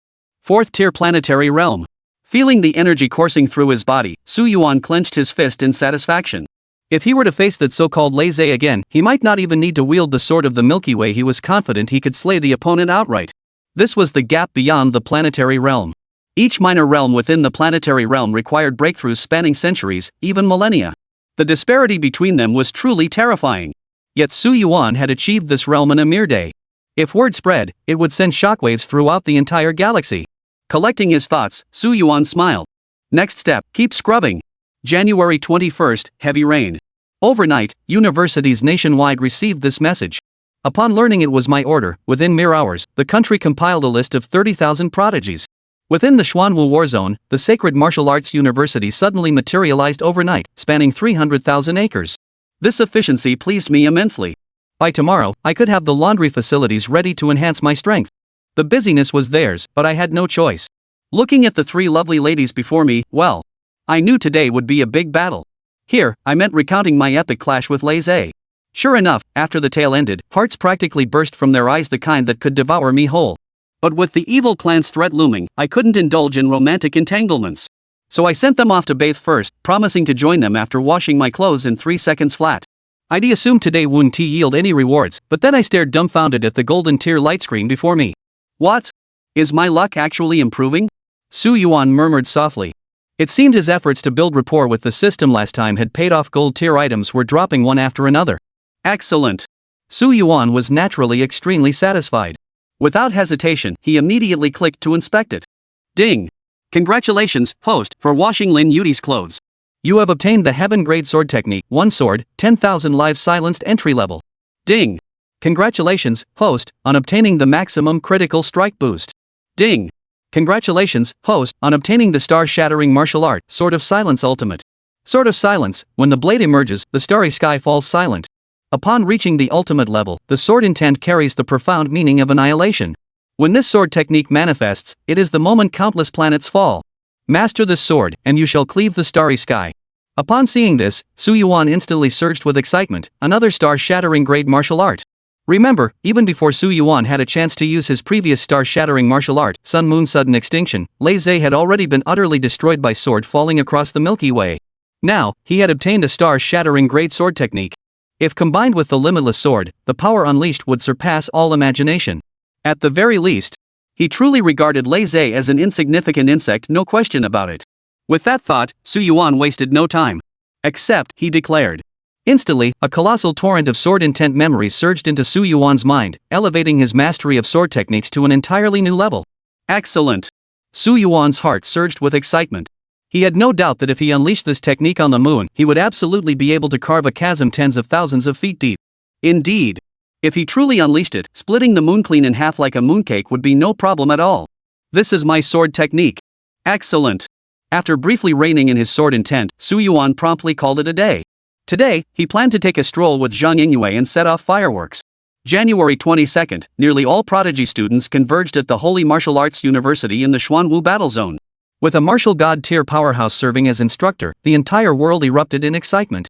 4th-tier planetary realm. Feeling the energy coursing through his body, Su Yuan clenched his fist in satisfaction. If he were to face that so-called Lei Zhe again, he might not even need to wield the sword of the Milky Way. He was confident he could slay the opponent outright. This was the gap beyond the planetary realm. Each minor realm within the planetary realm required breakthroughs spanning centuries, even millennia. The disparity between them was truly terrifying. Yet Su Yuan had achieved this realm in a mere day. If word spread, it would send shockwaves throughout the entire galaxy. Collecting his thoughts, Su Yuan smiled. Next step, keep scrubbing. January 21st, heavy rain. Overnight, universities nationwide received this message. Upon learning it was my order, within mere hours, the country compiled a list of 30,000 prodigies. Within the Xuanwu War Zone, the Sacred Martial Arts University suddenly materialized overnight, spanning 300,000 acres. This efficiency pleased me immensely. By tomorrow, I could have the laundry facilities ready to enhance my strength. The busyness was theirs, but I had no choice. Looking at the 3 lovely ladies before me, well, I knew today would be a big battle. Here, I meant recounting my epic clash with Lei Zhe. Sure enough, after the tale ended, hearts practically burst from their eyes, the kind that could devour me whole. But with the evil clan's threat looming, I couldn't indulge in romantic entanglements. So I sent them off to bathe first, promising to join them after washing my clothes in 3 seconds flat. I'd assumed today wouldn't yield any rewards, but then I stared dumbfounded at the golden tier light screen before me. What? Is my luck actually improving? Su Yuan murmured softly. It seemed his efforts to build rapport with the system last time had paid off. Gold tier items were dropping one after another. Excellent. Su Yuan was naturally extremely satisfied. Without hesitation, he immediately clicked to inspect it. Ding! Congratulations, host, for washing Lin Yudi's clothes. You have obtained the Heaven Grade Sword Technique, 1 sword, 10,000 lives silenced entry level. Ding! Congratulations, host, on obtaining the maximum critical strike boost. Ding! Congratulations, host, on obtaining the star-shattering martial art, Sword of Silence Ultimate. Sword of Silence, when the blade emerges, the starry sky falls silent. Upon reaching the ultimate level, the sword intent carries the profound meaning of annihilation. When this sword technique manifests, it is the moment countless planets fall. Master this sword, and you shall cleave the starry sky. Upon seeing this, Su Yuan instantly surged with excitement, another star-shattering grade martial art. Remember, even before Su Yuan had a chance to use his previous star-shattering martial art, Sun Moon Sudden Extinction, Lei Zhe had already been utterly destroyed by sword falling across the Milky Way. Now, he had obtained a star-shattering grade sword technique. If combined with the limitless sword, the power unleashed would surpass all imagination. At the very least, he truly regarded Lei Zhe as an insignificant insect, no question about it. With that thought, Su Yuan wasted no time. Except, he declared. Instantly, a colossal torrent of sword intent memories surged into Su Yuan's mind, elevating his mastery of sword techniques to an entirely new level. Excellent! Su Yuan's heart surged with excitement. He had no doubt that if he unleashed this technique on the moon, he would absolutely be able to carve a chasm tens of thousands of feet deep. Indeed. If he truly unleashed it, splitting the moon clean in half like a mooncake would be no problem at all. This is my sword technique. Excellent! After briefly reining in his sword intent, Su Yuan promptly called it a day. Today, he planned to take a stroll with Zhang Yingyue and set off fireworks. January 22nd, nearly all Prodigy students converged at the Holy Martial Arts University in the Xuanwu Battle Zone. With a martial god tier powerhouse serving as instructor, the entire world erupted in excitement.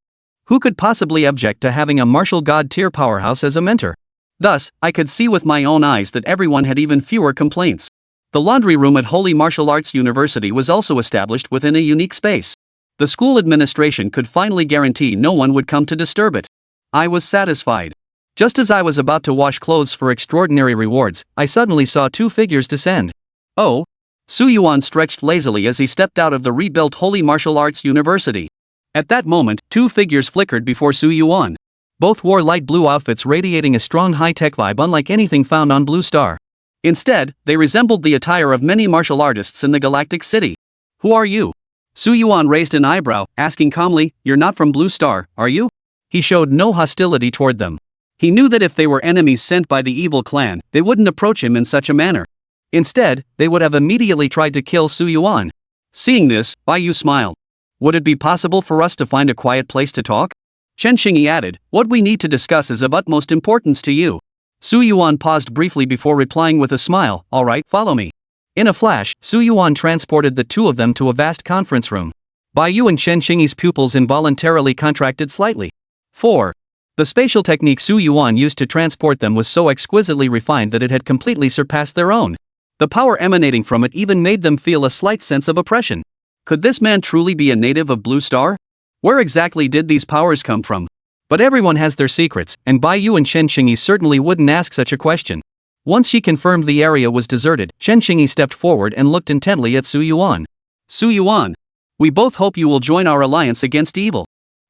Who could possibly object to having a martial god tier powerhouse as a mentor? Thus, I could see with my own eyes that everyone had even fewer complaints. The laundry room at Holy Martial Arts University was also established within a unique space. The school administration could finally guarantee no one would come to disturb it. I was satisfied. Just as I was about to wash clothes for extraordinary rewards, I suddenly saw two figures descend. Oh! Su Yuan stretched lazily as he stepped out of the rebuilt Holy Martial Arts University. At that moment, two figures flickered before Su Yuan. Both wore light blue outfits radiating a strong high-tech vibe unlike anything found on Blue Star. Instead, they resembled the attire of many martial artists in the Galactic City. Who are you? Su Yuan raised an eyebrow, asking calmly, "You're not from Blue Star, are you?" He showed no hostility toward them. He knew that if they were enemies sent by the evil clan, they wouldn't approach him in such a manner. Instead, they would have immediately tried to kill Su Yuan. Seeing this, Bai Yu smiled. "Would it be possible for us to find a quiet place to talk?" Chen Xingyi added, "What we need to discuss is of utmost importance to you." Su Yuan paused briefly before replying with a smile, "All right, follow me." In a flash, Su Yuan transported the two of them to a vast conference room. Bai Yu and Chen Xingyi's pupils involuntarily contracted slightly. 4. The spatial technique Su Yuan used to transport them was so exquisitely refined that it had completely surpassed their own. The power emanating from it even made them feel a slight sense of oppression. Could this man truly be a native of Blue Star? Where exactly did these powers come from? But everyone has their secrets, and Bai Yu and Chen Xingyi certainly wouldn't ask such a question. Once she confirmed the area was deserted, Chen Xingyi stepped forward and looked intently at Su Yuan. "Su Yuan, we both hope you will join our alliance against evil.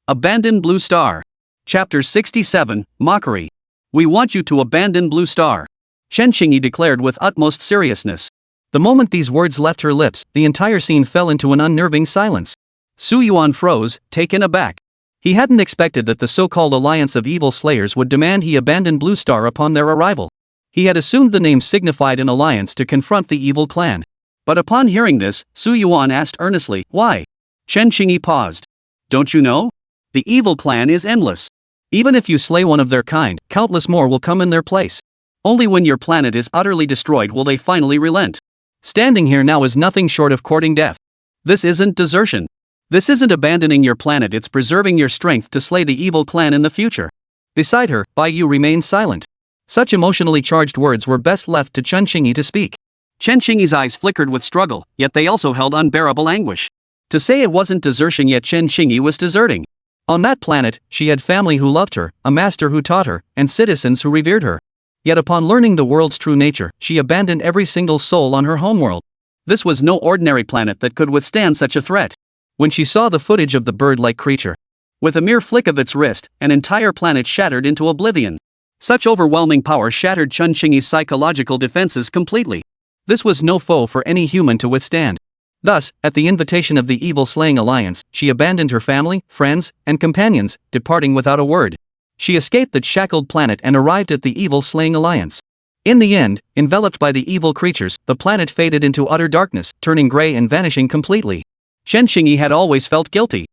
Abandon Blue Star." Chapter 67, Mockery. "We want you to abandon Blue Star," Chen Xingyi declared with utmost seriousness. The moment these words left her lips, the entire scene fell into an unnerving silence. Su Yuan froze, taken aback. He hadn't expected that the so-called alliance of evil slayers would demand he abandon Blue Star upon their arrival. He had assumed the name signified an alliance to confront the evil clan. But upon hearing this, Su Yuan asked earnestly, "Why?" Chen Xingyi paused. "Don't you know? The evil clan is endless. Even if you slay one of their kind, countless more will come in their place. Only when your planet is utterly destroyed will they finally relent. Standing here now is nothing short of courting death. This isn't desertion. This isn't abandoning your planet, it's preserving your strength to slay the evil clan in the future." Beside her, Bai Yu remained silent. Such emotionally charged words were best left to Chen Xingyi to speak. Chen Xingyi's eyes flickered with struggle, yet they also held unbearable anguish. To say it wasn't desertion, yet Chen Xingyi was deserting. On that planet, she had family who loved her, a master who taught her, and citizens who revered her. Yet upon learning the world's true nature, she abandoned every single soul on her homeworld. This was no ordinary planet that could withstand such a threat. When she saw the footage of the bird-like creature, with a mere flick of its wrist, an entire planet shattered into oblivion. Such overwhelming power shattered Chen Xingyi's psychological defenses completely. This was no foe for any human to withstand. Thus, at the invitation of the evil-slaying alliance, she abandoned her family, friends, and companions, departing without a word. She escaped that shackled planet and arrived at the evil-slaying alliance. In the end, enveloped by the evil creatures, the planet faded into utter darkness, turning gray and vanishing completely. Chen Xingyi had always felt guilty.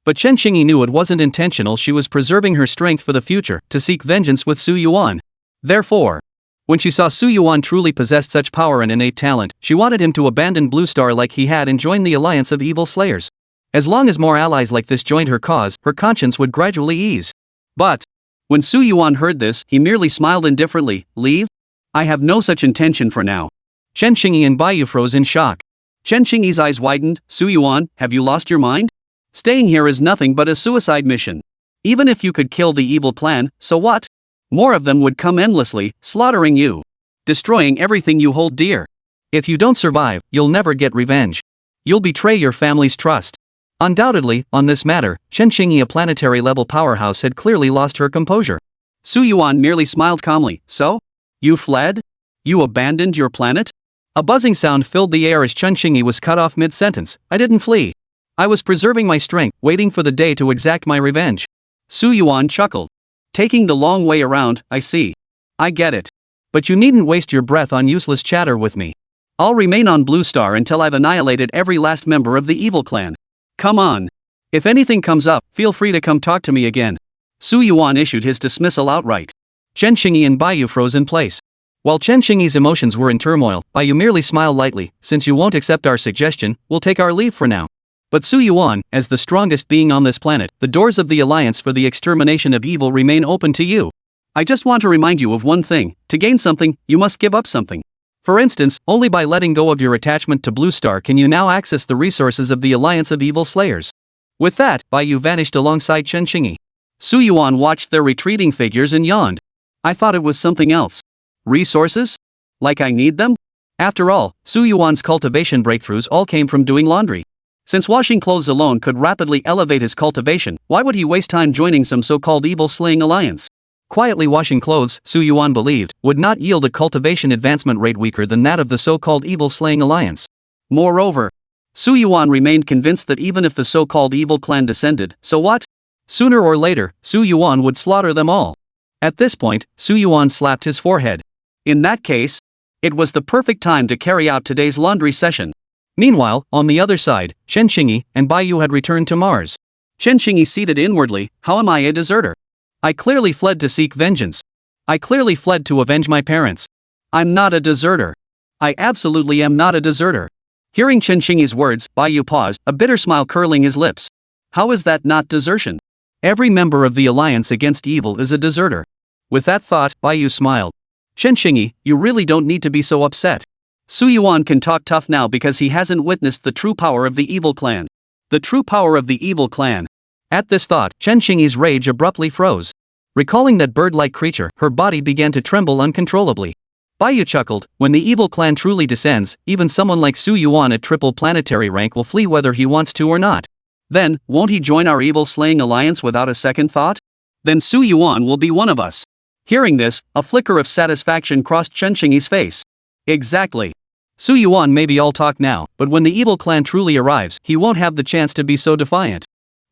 But Chen Xingyi knew it wasn't intentional. She was preserving her strength for the future, to seek vengeance with Su Yuan. Therefore, when she saw Su Yuan truly possessed such power and innate talent, she wanted him to abandon Blue Star like he had and join the alliance of evil slayers. As long as more allies like this joined her cause, her conscience would gradually ease. But when Su Yuan heard this, he merely smiled indifferently. "Leave? I have no such intention for now." Chen Xingyi and Bai Yu froze in shock. Chen Xingyi's eyes widened. "Su Yuan, have you lost your mind? Staying here is nothing but a suicide mission. Even if you could kill the evil clan, so what? More of them would come endlessly, slaughtering you, destroying everything you hold dear. If you don't survive, you'll never get revenge. You'll betray your family's trust." Undoubtedly, on this matter, Chen Xingyi, a planetary-level powerhouse, had clearly lost her composure. Su Yuan merely smiled calmly. "So? You fled? You abandoned your planet?" A buzzing sound filled the air as Chen Xingyi was cut off mid-sentence. "I didn't flee. I was preserving my strength, waiting for the day to exact my revenge." Su Yuan chuckled. "Taking the long way around, I see. I get it. But you needn't waste your breath on useless chatter with me. I'll remain on Blue Star until I've annihilated every last member of the evil clan. Come on. If anything comes up, feel free to come talk to me again. Su Yuan issued his dismissal outright. Chen Xingyi and Baiyu froze in place. While Chen Xingyi's emotions were in turmoil, Baiyu merely smiled lightly. Since you won't accept our suggestion, we'll take our leave for now. But Su Yuan, as the strongest being on this planet, the doors of the Alliance for the Extermination of Evil remain open to you. I just want to remind you of one thing: to gain something, you must give up something. For instance, only by letting go of your attachment to Blue Star can you now access the resources of the Alliance of Evil Slayers. With that, Baiyu vanished alongside Chen Xingyi. Su Yuan watched their retreating figures and yawned. I thought it was something else. Resources? Like I need them? After all, Su Yuan's cultivation breakthroughs all came from doing laundry. Since washing clothes alone could rapidly elevate his cultivation, why would he waste time joining some so-called evil-slaying alliance? Quietly washing clothes, Su Yuan believed, would not yield a cultivation advancement rate weaker than that of the so-called evil-slaying alliance. Moreover, Su Yuan remained convinced that even if the so-called evil clan descended, so what? Sooner or later, Su Yuan would slaughter them all. At this point, Su Yuan slapped his forehead. In that case, it was the perfect time to carry out today's laundry session. Meanwhile, on the other side, Chen Xingyi and Baiyu had returned to Mars. Chen Xingyi seated inwardly. How am I a deserter? I clearly fled to seek vengeance. I clearly fled to avenge my parents. I'm not a deserter. I absolutely am not a deserter. Hearing Chen Xingyi's words, Baiyu paused, a bitter smile curling his lips. How is that not desertion? Every member of the Alliance Against Evil is a deserter. With that thought, Baiyu smiled. Chen Xingyi, you really don't need to be so upset. Su Yuan can talk tough now because he hasn't witnessed the true power of the evil clan. The true power of the evil clan. At this thought, Chen Xingyi's rage abruptly froze. Recalling that bird-like creature, her body began to tremble uncontrollably. Baiyu chuckled. When the evil clan truly descends, even someone like Su Yuan at triple planetary rank will flee whether he wants to or not. Then, won't he join our evil-slaying alliance without a second thought? Then Su Yuan will be one of us. Hearing this, a flicker of satisfaction crossed Chen Xingyi's face. Exactly. Su Yuan may be all talk now, but when the evil clan truly arrives, he won't have the chance to be so defiant.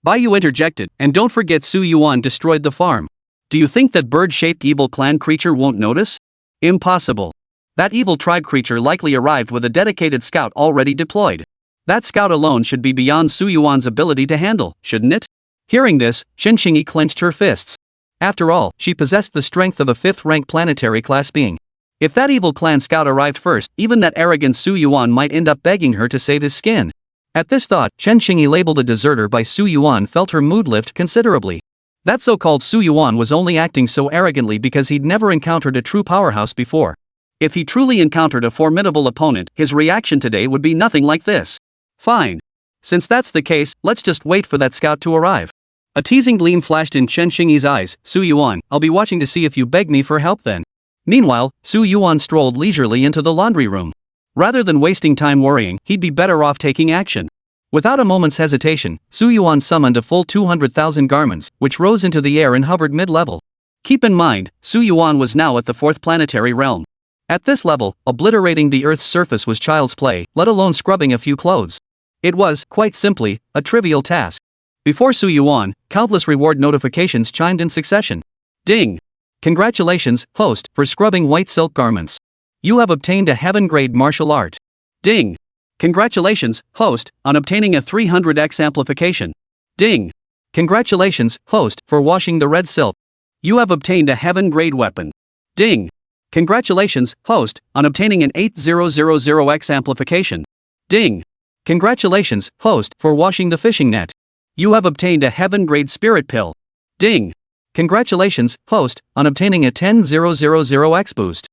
Baiyu interjected, and don't forget Su Yuan destroyed the farm. Do you think that bird-shaped evil clan creature won't notice? Impossible. That evil tribe creature likely arrived with a dedicated scout already deployed. That scout alone should be beyond Su Yuan's ability to handle, shouldn't it? Hearing this, Chen Xingyi clenched her fists. After all, she possessed the strength of a 5th-rank planetary class being. If that evil clan scout arrived first, even that arrogant Su Yuan might end up begging her to save his skin. At this thought, Chen Xingyi, labeled a deserter by Su Yuan, felt her mood lift considerably. That so-called Su Yuan was only acting so arrogantly because he'd never encountered a true powerhouse before. If he truly encountered a formidable opponent, his reaction today would be nothing like this. Fine. Since that's the case, let's just wait for that scout to arrive. A teasing gleam flashed in Chen Xingyi's eyes. Su Yuan, I'll be watching to see if you beg me for help then. Meanwhile, Su Yuan strolled leisurely into the laundry room. Rather than wasting time worrying, he'd be better off taking action. Without a moment's hesitation, Su Yuan summoned a full 200,000 garments, which rose into the air and hovered mid-level. Keep in mind, Su Yuan was now at the 4th planetary realm. At this level, obliterating the Earth's surface was child's play, let alone scrubbing a few clothes. It was, quite simply, a trivial task. Before Su Yuan, countless reward notifications chimed in succession. Ding! Congratulations, host, for scrubbing white silk garments. You have obtained a heaven-grade martial art. Ding! Congratulations, host, on obtaining a 300x amplification. Ding! Congratulations, host, for washing the red silk. You have obtained a heaven-grade weapon. Ding! Congratulations, host, on obtaining an 8000x amplification. Ding! Congratulations, host, for washing the fishing net. You have obtained a heaven-grade spirit pill. Ding! Congratulations, host, on obtaining a 10000x boost.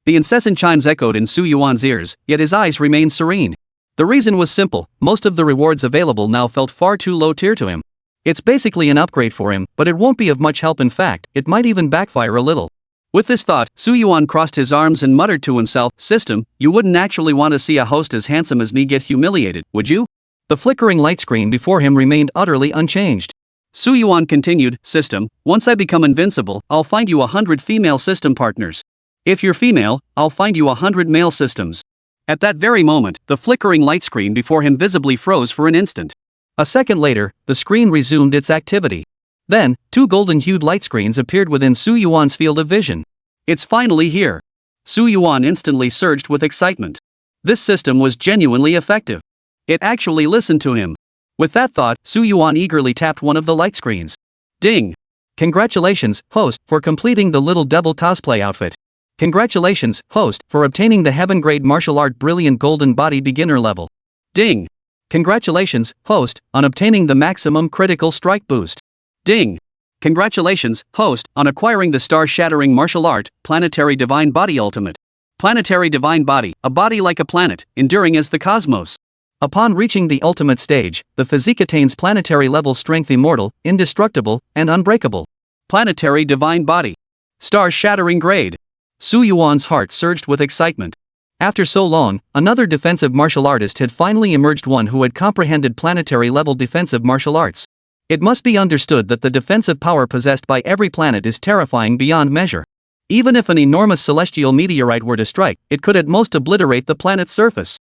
The incessant chimes echoed in Su Yuan's ears, yet his eyes remained serene. The reason was simple: most of the rewards available now felt far too low tier to him. It's basically an upgrade for him, but it won't be of much help. In fact, it might even backfire a little. With this thought, Su Yuan crossed his arms and muttered to himself, System, you wouldn't actually want to see a host as handsome as me get humiliated, would you? The flickering light screen before him remained utterly unchanged. Su Yuan continued, System, once I become invincible, I'll find you 100 female system partners. If you're female, I'll find you 100 male systems. At that very moment, the flickering light screen before him visibly froze for an instant. A second later, the screen resumed its activity. Then, 2 golden-hued light screens appeared within Su Yuan's field of vision. It's finally here. Su Yuan instantly surged with excitement. This system was genuinely effective. It actually listened to him. With that thought, Su Yuan eagerly tapped one of the light screens. Ding! Congratulations, host, for completing the Little Devil cosplay outfit. Congratulations, host, for obtaining the Heaven Grade Martial Art Brilliant Golden Body Beginner level. Ding! Congratulations, host, on obtaining the Maximum Critical Strike Boost. Ding! Congratulations, host, on acquiring the Star-Shattering Martial Art Planetary Divine Body Ultimate. Planetary Divine Body, a body like a planet, enduring as the cosmos. Upon reaching the ultimate stage, the physique attains planetary level strength immortal, indestructible, and unbreakable. Planetary Divine Body. Star-Shattering Grade. Su Yuan's heart surged with excitement. After so long, another defensive martial artist had finally emerged, one who had comprehended planetary level defensive martial arts. It must be understood that the defensive power possessed by every planet is terrifying beyond measure. Even if an enormous celestial meteorite were to strike, it could at most obliterate the planet's surface.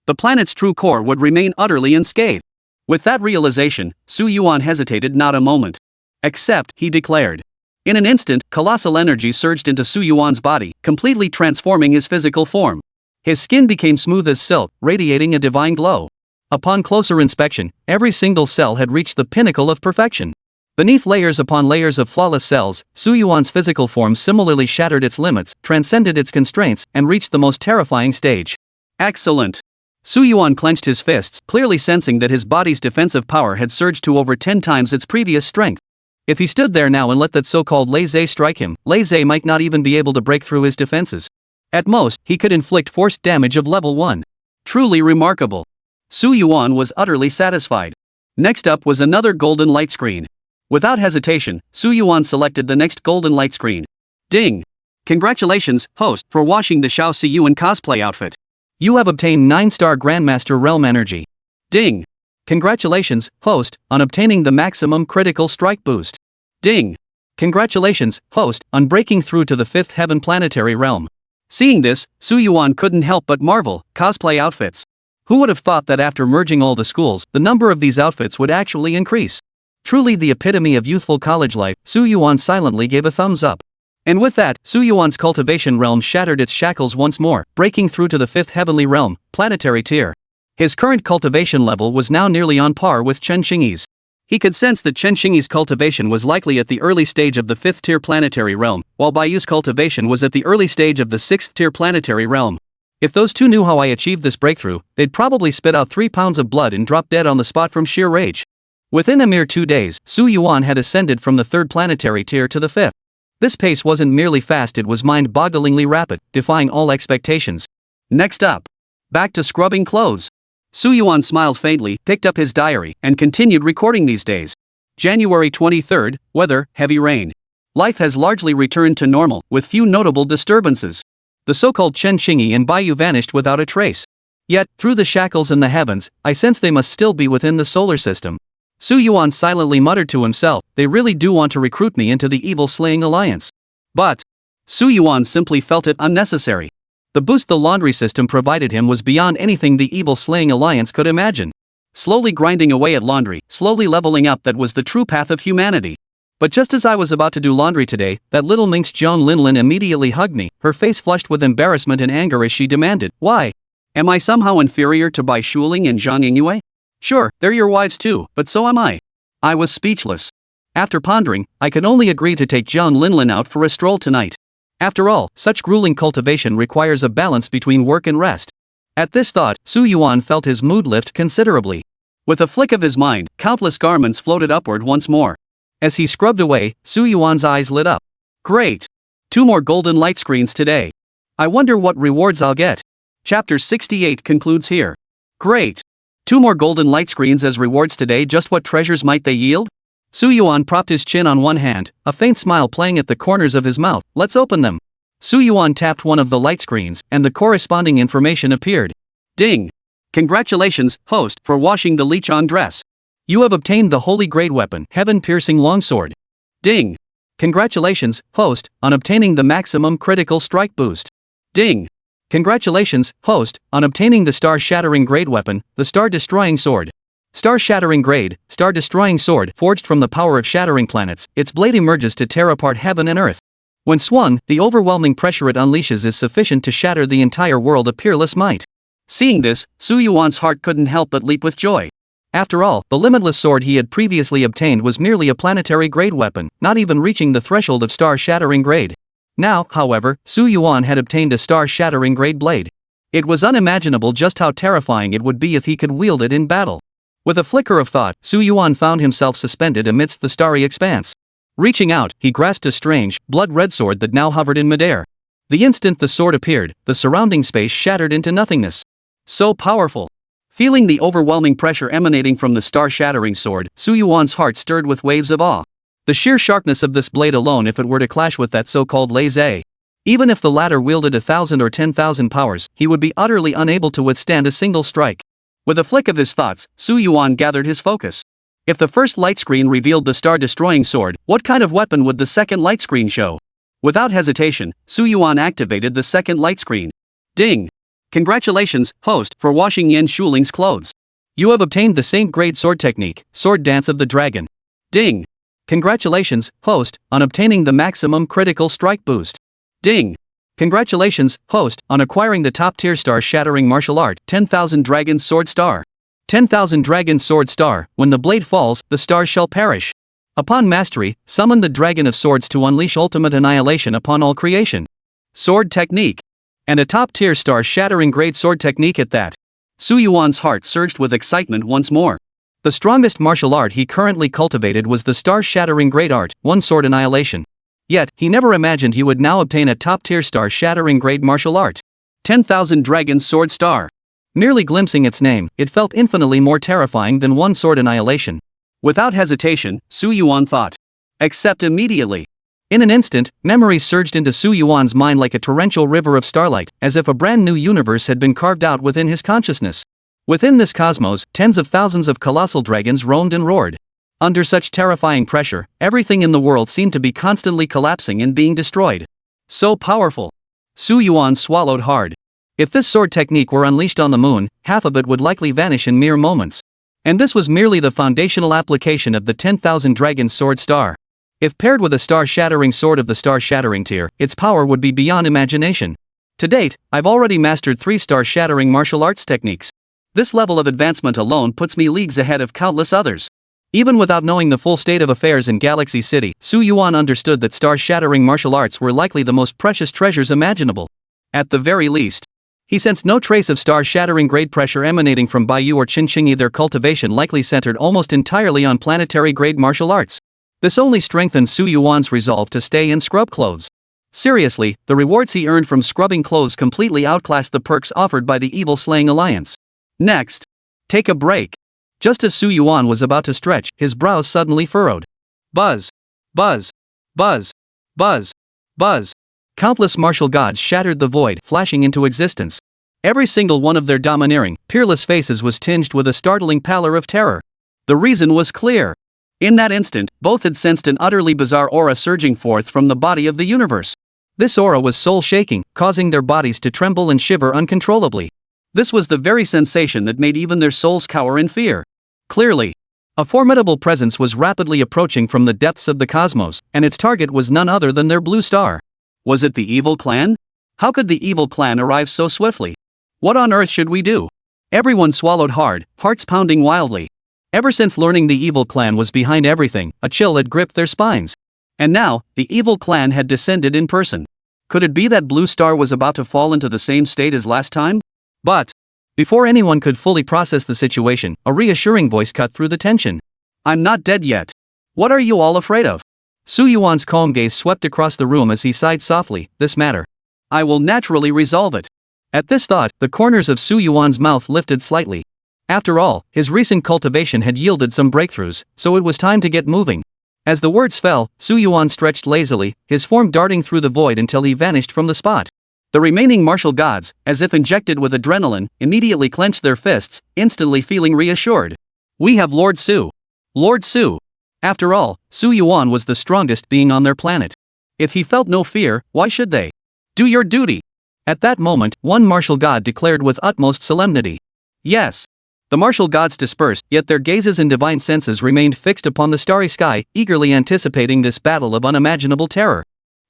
The planet's true core would remain utterly unscathed. With that realization, Su Yuan hesitated not a moment. Except, he declared. In an instant, colossal energy surged into Su Yuan's body, completely transforming his physical form. His skin became smooth as silk, radiating a divine glow. Upon closer inspection, every single cell had reached the pinnacle of perfection. Beneath layers upon layers of flawless cells, Su Yuan's physical form similarly shattered its limits, transcended its constraints, and reached the most terrifying stage. Excellent! Su Yuan clenched his fists, clearly sensing that his body's defensive power had surged to over 10 times its previous strength. If he stood there now and let that so-called Lei Zhe strike him, Lei Zhe might not even be able to break through his defenses. At most, he could inflict forced damage of level 1. Truly remarkable. Su Yuan was utterly satisfied. Next up was another golden light screen. Without hesitation, Su Yuan selected the next golden light screen. Ding! Congratulations, host, for washing the Xiao Siyuan cosplay outfit. You have obtained 9-star Grandmaster Realm Energy. Ding! Congratulations, host, on obtaining the Maximum Critical Strike Boost. Ding! Congratulations, host, on breaking through to the 5th Heaven Planetary Realm. Seeing this, Su Yuan couldn't help but marvel. Cosplay outfits. Who would have thought that after merging all the schools, the number of these outfits would actually increase? Truly the epitome of youthful college life. Su Yuan silently gave a thumbs up. And with that, Su Yuan's cultivation realm shattered its shackles once more, breaking through to the 5th heavenly realm, planetary tier. His current cultivation level was now nearly on par with Chen Xingyi's. He could sense that Chen Xingyi's cultivation was likely at the early stage of the 5th tier planetary realm, while Baiyu's cultivation was at the early stage of the 6th tier planetary realm. If those two knew how I achieved this breakthrough, they'd probably spit out 3 pounds of blood and drop dead on the spot from sheer rage. Within a mere 2 days, Su Yuan had ascended from the 3rd planetary tier to the 5th. This pace wasn't merely fast, it was mind-bogglingly rapid, defying all expectations. Next up. Back to scrubbing clothes. Su Yuan smiled faintly, picked up his diary, and continued recording these days. January 23rd, weather, heavy rain. Life has largely returned to normal, with few notable disturbances. The so-called Chen Xingyi and Baiyu vanished without a trace. Yet, through the shackles in the heavens, I sense they must still be within the solar system. Su Yuan silently muttered to himself, they really do want to recruit me into the evil-slaying alliance. But Su Yuan simply felt it unnecessary. The boost the laundry system provided him was beyond anything the evil-slaying alliance could imagine. Slowly grinding away at laundry, slowly leveling up, that was the true path of humanity. But just as I was about to do laundry today, that little minx Zhang Linlin immediately hugged me, her face flushed with embarrassment and anger as she demanded, "Why? Am I somehow inferior to Bai Shuling and Zhang Yingyue? Sure, they're your wives too, but so am I." I was speechless. After pondering, I could only agree to take Zhang Linlin out for a stroll tonight. After all, such grueling cultivation requires a balance between work and rest. At this thought, Su Yuan felt his mood lift considerably. With a flick of his mind, countless garments floated upward once more. As he scrubbed away, Su Yuan's eyes lit up. Great! 2 more golden light screens today. I wonder what rewards I'll get. Chapter 68 concludes here. Great! 2 more golden light screens as rewards today, just what treasures might they yield? Su Yuan propped his chin on one hand, a faint smile playing at the corners of his mouth. Let's open them. Su Yuan tapped one of the light screens, and the corresponding information appeared. Ding! Congratulations, host, for washing the Lichon dress. You have obtained the holy grade weapon, Heaven-Piercing Longsword. Ding! Congratulations, host, on obtaining the maximum critical strike boost. Ding! Congratulations, host, on obtaining the Star-Shattering Grade weapon, the Star-Destroying Sword. Star-Shattering Grade, Star-Destroying Sword, forged from the power of shattering planets, its blade emerges to tear apart heaven and earth. When swung, the overwhelming pressure it unleashes is sufficient to shatter the entire world of peerless might. Seeing this, Su Yuan's heart couldn't help but leap with joy. After all, the limitless sword he had previously obtained was merely a planetary grade weapon, not even reaching the threshold of star-shattering grade. Now, however, Su Yuan had obtained a star-shattering grade blade. It was unimaginable just how terrifying it would be if he could wield it in battle. With a flicker of thought, Su Yuan found himself suspended amidst the starry expanse. Reaching out, he grasped a strange, blood-red sword that now hovered in midair. The instant the sword appeared, the surrounding space shattered into nothingness. So powerful. Feeling the overwhelming pressure emanating from the star-shattering sword, Su Yuan's heart stirred with waves of awe. The sheer sharpness of this blade alone, if it were to clash with that so-called laissez. Even if the latter wielded 1,000 or 10,000 powers, he would be utterly unable to withstand a single strike. With a flick of his thoughts, Su Yuan gathered his focus. If the first light screen revealed the star-destroying sword, what kind of weapon would the second light screen show? Without hesitation, Su Yuan activated the second light screen. Ding! Congratulations, host, for washing Yan Shuling's clothes. You have obtained the Saint-grade sword technique, Sword Dance of the Dragon. Ding! Congratulations, host, on obtaining the maximum critical strike boost. Ding! Congratulations, host, on acquiring the top-tier star-shattering martial art, 10,000 Dragon Sword Star. 10,000 Dragon Sword Star, when the blade falls, the stars shall perish. Upon mastery, summon the Dragon of Swords to unleash ultimate annihilation upon all creation. Sword technique. And a top-tier star-shattering grade sword technique at that. Su Yuan's heart surged with excitement once more. The strongest martial art he currently cultivated was the star-shattering grade art, one sword annihilation. Yet, he never imagined he would now obtain a top-tier star-shattering grade martial art. 10,000 Dragon Sword Star. Merely glimpsing its name, it felt infinitely more terrifying than one sword annihilation. Without hesitation, Su Yuan thought. Accept immediately. In an instant, memories surged into Su Yuan's mind like a torrential river of starlight, as if a brand new universe had been carved out within his consciousness. Within this cosmos, tens of thousands of colossal dragons roamed and roared. Under such terrifying pressure, everything in the world seemed to be constantly collapsing and being destroyed. So powerful. Su Yuan swallowed hard. If this sword technique were unleashed on the moon, half of it would likely vanish in mere moments. And this was merely the foundational application of the 10,000 Dragon Sword Star. If paired with a star-shattering sword of the star-shattering tier, its power would be beyond imagination. To date, I've already mastered 3 star-shattering martial arts techniques. This level of advancement alone puts me leagues ahead of countless others. Even without knowing the full state of affairs in Galaxy City, Su Yuan understood that star-shattering martial arts were likely the most precious treasures imaginable. At the very least, he sensed no trace of star-shattering grade pressure emanating from Baiyu or Qinqing. Their cultivation likely centered almost entirely on planetary grade martial arts. This only strengthened Su Yuan's resolve to stay in scrub clothes. Seriously, the rewards he earned from scrubbing clothes completely outclassed the perks offered by the evil-slaying alliance. Next, take a break. Just as Su Yuan was about to stretch, his brows suddenly furrowed. Buzz. Buzz. Buzz. Buzz. Buzz. Countless martial gods shattered the void, flashing into existence. Every single one of their domineering, peerless faces was tinged with a startling pallor of terror. The reason was clear. In that instant, both had sensed an utterly bizarre aura surging forth from the body of the universe. This aura was soul-shaking, causing their bodies to tremble and shiver uncontrollably. This was the very sensation that made even their souls cower in fear. Clearly, a formidable presence was rapidly approaching from the depths of the cosmos, and its target was none other than their blue star. Was it the evil clan? How could the evil clan arrive so swiftly? What on earth should we do? Everyone swallowed hard, hearts pounding wildly. Ever since learning the evil clan was behind everything, a chill had gripped their spines. And now, the evil clan had descended in person. Could it be that Blue Star was about to fall into the same state as last time? But, before anyone could fully process the situation, a reassuring voice cut through the tension. I'm not dead yet. What are you all afraid of? Su Yuan's calm gaze swept across the room as he sighed softly. This matter. I will naturally resolve it. At this thought, the corners of Su Yuan's mouth lifted slightly. After all, his recent cultivation had yielded some breakthroughs, so it was time to get moving. As the words fell, Su Yuan stretched lazily, his form darting through the void until he vanished from the spot. The remaining martial gods, as if injected with adrenaline, immediately clenched their fists, instantly feeling reassured. We have Lord Su. Lord Su. After all, Su Yuan was the strongest being on their planet. If he felt no fear, why should they? Do your duty. At that moment, one martial god declared with utmost solemnity. Yes. The martial gods dispersed, yet their gazes and divine senses remained fixed upon the starry sky, eagerly anticipating this battle of unimaginable terror.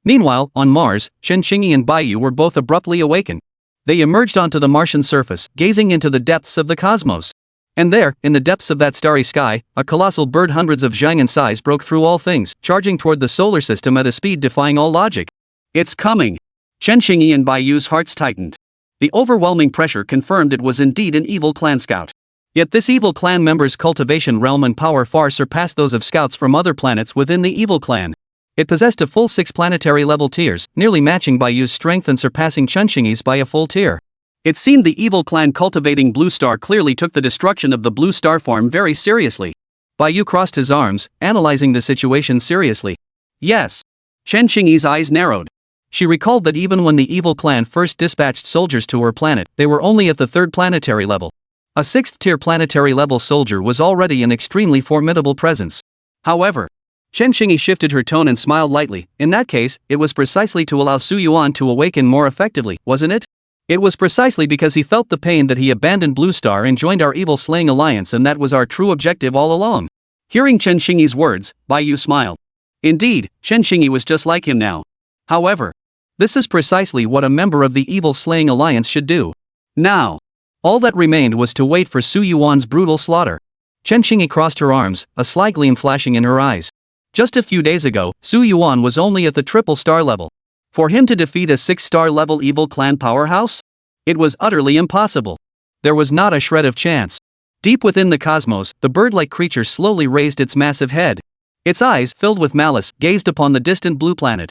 Meanwhile, on Mars, Qinqing and Baiyu were both abruptly awakened. They emerged onto the Martian surface, gazing into the depths of the cosmos. And there, in the depths of that starry sky, a colossal bird hundreds of zhang in size broke through all things, charging toward the solar system at a speed defying all logic. It's coming! Chen Qingyi and Bai Yu's hearts tightened. The overwhelming pressure confirmed it was indeed an evil clan scout. Yet this evil clan member's cultivation realm and power far surpassed those of scouts from other planets within the evil clan. It possessed a full 6 planetary level tiers, nearly matching Bai Yu's strength and surpassing Chen Qingyi's by a full tier. It seemed the evil clan cultivating Blue Star clearly took the destruction of the Blue Star farm very seriously. Bai Yu crossed his arms, analyzing the situation seriously. Yes. Chen Qingyi's eyes narrowed. She recalled that even when the evil clan first dispatched soldiers to her planet, they were only at the 3rd planetary level. A 6th tier planetary level soldier was already an extremely formidable presence. However, Chen Qingyi shifted her tone and smiled lightly. In that case, it was precisely to allow Su Yuan to awaken more effectively, wasn't it? It was precisely because he felt the pain that he abandoned Blue Star and joined our evil slaying alliance, and that was our true objective all along. Hearing Chen Qingyi's words, Bai Yu smiled. Indeed, Chen Qingyi was just like him now. However, this is precisely what a member of the evil slaying alliance should do. Now, all that remained was to wait for Su Yuan's brutal slaughter. Chen Qingyi crossed her arms, a sly gleam flashing in her eyes. Just a few days ago, Su Yuan was only at the triple star level. For him to defeat a 6-star level evil clan powerhouse? It was utterly impossible. There was not a shred of chance. Deep within the cosmos, the bird-like creature slowly raised its massive head. Its eyes, filled with malice, gazed upon the distant blue planet.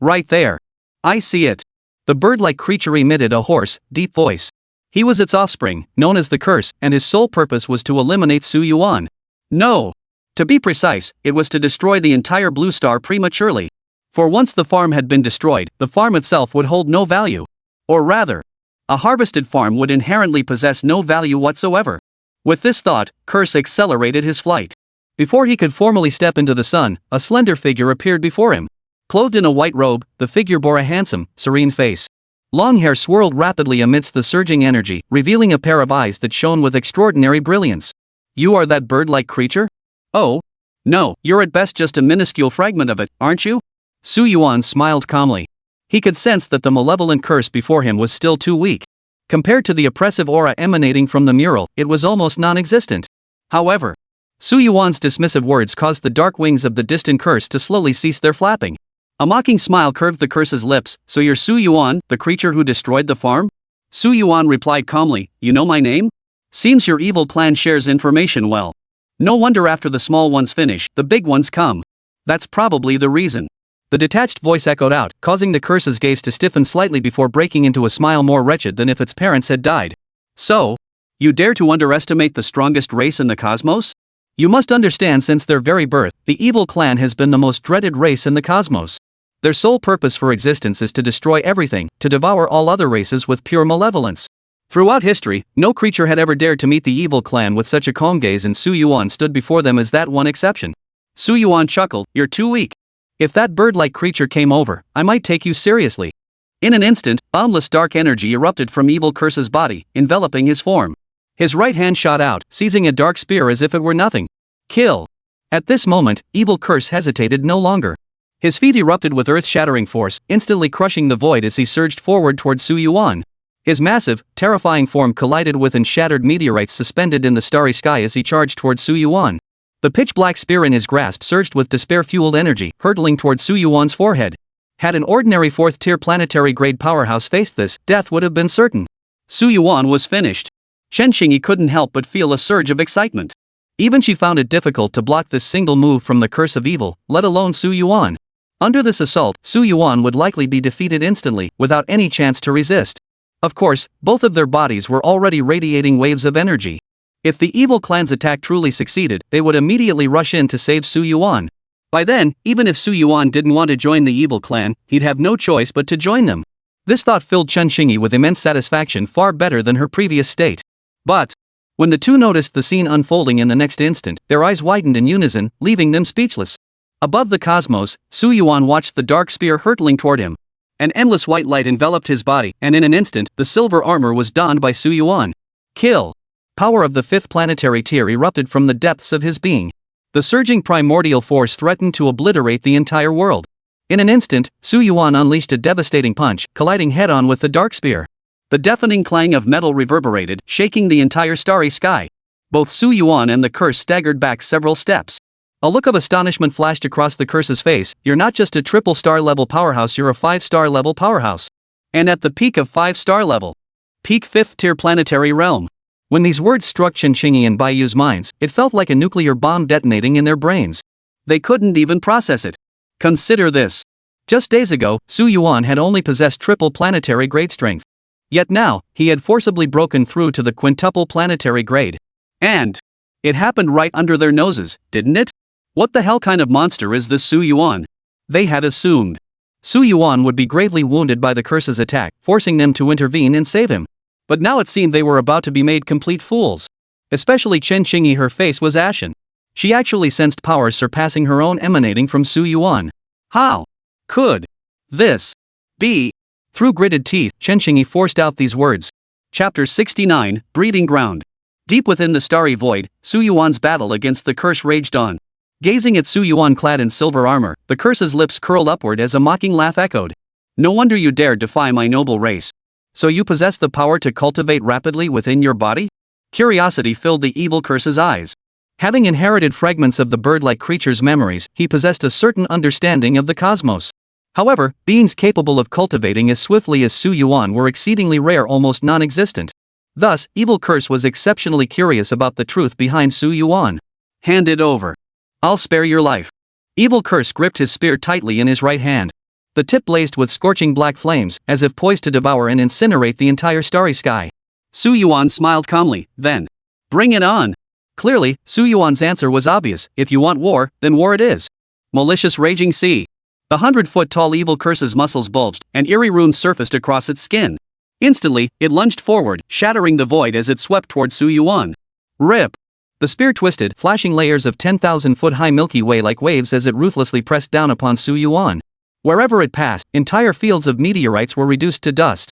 Right there. I see it. The bird-like creature emitted a hoarse, deep voice. He was its offspring, known as the Curse, and his sole purpose was to eliminate Su Yuan. No. To be precise, it was to destroy the entire Blue Star prematurely. For once the farm had been destroyed, the farm itself would hold no value. Or rather, a harvested farm would inherently possess no value whatsoever. With this thought, Curse accelerated his flight. Before he could formally step into the sun, a slender figure appeared before him. Clothed in a white robe, the figure bore a handsome, serene face. Long hair swirled rapidly amidst the surging energy, revealing a pair of eyes that shone with extraordinary brilliance. You are that bird-like creature? Oh. No, you're at best just a minuscule fragment of it, aren't you? Su Yuan smiled calmly. He could sense that the malevolent curse before him was still too weak. Compared to the oppressive aura emanating from the mural, it was almost non-existent. However, Su Yuan's dismissive words caused the dark wings of the distant curse to slowly cease their flapping. A mocking smile curved the curse's lips. So you're Su Yuan, the creature who destroyed the farm? Su Yuan replied calmly, you know my name? Seems your evil clan shares information well. No wonder after the small ones finish, the big ones come. That's probably the reason. The detached voice echoed out, causing the curse's gaze to stiffen slightly before breaking into a smile more wretched than if its parents had died. So, you dare to underestimate the strongest race in the cosmos? You must understand, since their very birth, the evil clan has been the most dreaded race in the cosmos. Their sole purpose for existence is to destroy everything, to devour all other races with pure malevolence. Throughout history, no creature had ever dared to meet the evil clan with such a calm gaze, and Su Yuan stood before them as that one exception. Su Yuan chuckled, you're too weak. If that bird-like creature came over, I might take you seriously. In an instant, boundless dark energy erupted from evil curse's body, enveloping his form. His right hand shot out, seizing a dark spear as if it were nothing. Kill! At this moment, evil curse hesitated no longer. His feet erupted with earth-shattering force, instantly crushing the void as he surged forward toward Su Yuan. His massive, terrifying form collided with and shattered meteorites suspended in the starry sky as he charged toward Su Yuan. The pitch-black spear in his grasp surged with despair-fueled energy, hurtling toward Su Yuan's forehead. Had an ordinary 4th-tier planetary-grade powerhouse faced this, death would have been certain. Su Yuan was finished. Chen Qingyi couldn't help but feel a surge of excitement. Even she found it difficult to block this single move from the curse of evil, let alone Su Yuan. Under this assault, Su Yuan would likely be defeated instantly, without any chance to resist. Of course, both of their bodies were already radiating waves of energy. If the evil clan's attack truly succeeded, they would immediately rush in to save Su Yuan. By then, even if Su Yuan didn't want to join the evil clan, he'd have no choice but to join them. This thought filled Chen Qingyi with immense satisfaction, far better than her previous state. But when the two noticed the scene unfolding in the next instant, their eyes widened in unison, leaving them speechless. Above the cosmos, Su Yuan watched the dark spear hurtling toward him. An endless white light enveloped his body, and in an instant, the silver armor was donned by Su Yuan. Kill! Power of the 5th planetary tier erupted from the depths of his being. The surging primordial force threatened to obliterate the entire world. In an instant, Su Yuan unleashed a devastating punch, colliding head-on with the dark spear. The deafening clang of metal reverberated, shaking the entire starry sky. Both Su Yuan and the curse staggered back several steps. A look of astonishment flashed across the curse's face. You're not just a triple-star level powerhouse, you're a 5-star level powerhouse. And at the peak of 5-star level. Peak 5th tier planetary realm. When these words struck Chen-Qingyi and Baiyu's minds, it felt like a nuclear bomb detonating in their brains. They couldn't even process it. Consider this. Just days ago, Su Yuan had only possessed triple planetary grade strength. Yet now, he had forcibly broken through to the quintuple planetary grade. And it happened right under their noses, didn't it? What the hell kind of monster is this Su Yuan? They had assumed Su Yuan would be gravely wounded by the curse's attack, forcing them to intervene and save him. But now it seemed they were about to be made complete fools. Especially Chen-Qingyi, her face was ashen. She actually sensed power surpassing her own emanating from Su Yuan. How could this be? Through gritted teeth, Chen-Qingyi forced out these words. Chapter 69, Breeding Ground. Deep within the starry void, Su Yuan's battle against the curse raged on. Gazing at Su Yuan clad in silver armor, the curse's lips curled upward as a mocking laugh echoed. No wonder you dared defy my noble race. So you possess the power to cultivate rapidly within your body? Curiosity filled the evil curse's eyes. Having inherited fragments of the bird-like creature's memories, he possessed a certain understanding of the cosmos. However, beings capable of cultivating as swiftly as Su Yuan were exceedingly rare, almost non-existent. Thus, evil curse was exceptionally curious about the truth behind Su Yuan. Hand it over. I'll spare your life. Evil curse gripped his spear tightly in his right hand. The tip blazed with scorching black flames, as if poised to devour and incinerate the entire starry sky. Su Yuan smiled calmly, then, bring it on. Clearly, Su Yuan's answer was obvious. If you want war, then war it is. Malicious raging sea. The 100-foot-tall evil curse's muscles bulged, and eerie runes surfaced across its skin. Instantly, it lunged forward, shattering the void as it swept toward Su Yuan. Rip! The spear twisted, flashing layers of 10,000-foot-high Milky Way like waves as it ruthlessly pressed down upon Su Yuan. Wherever it passed, entire fields of meteorites were reduced to dust.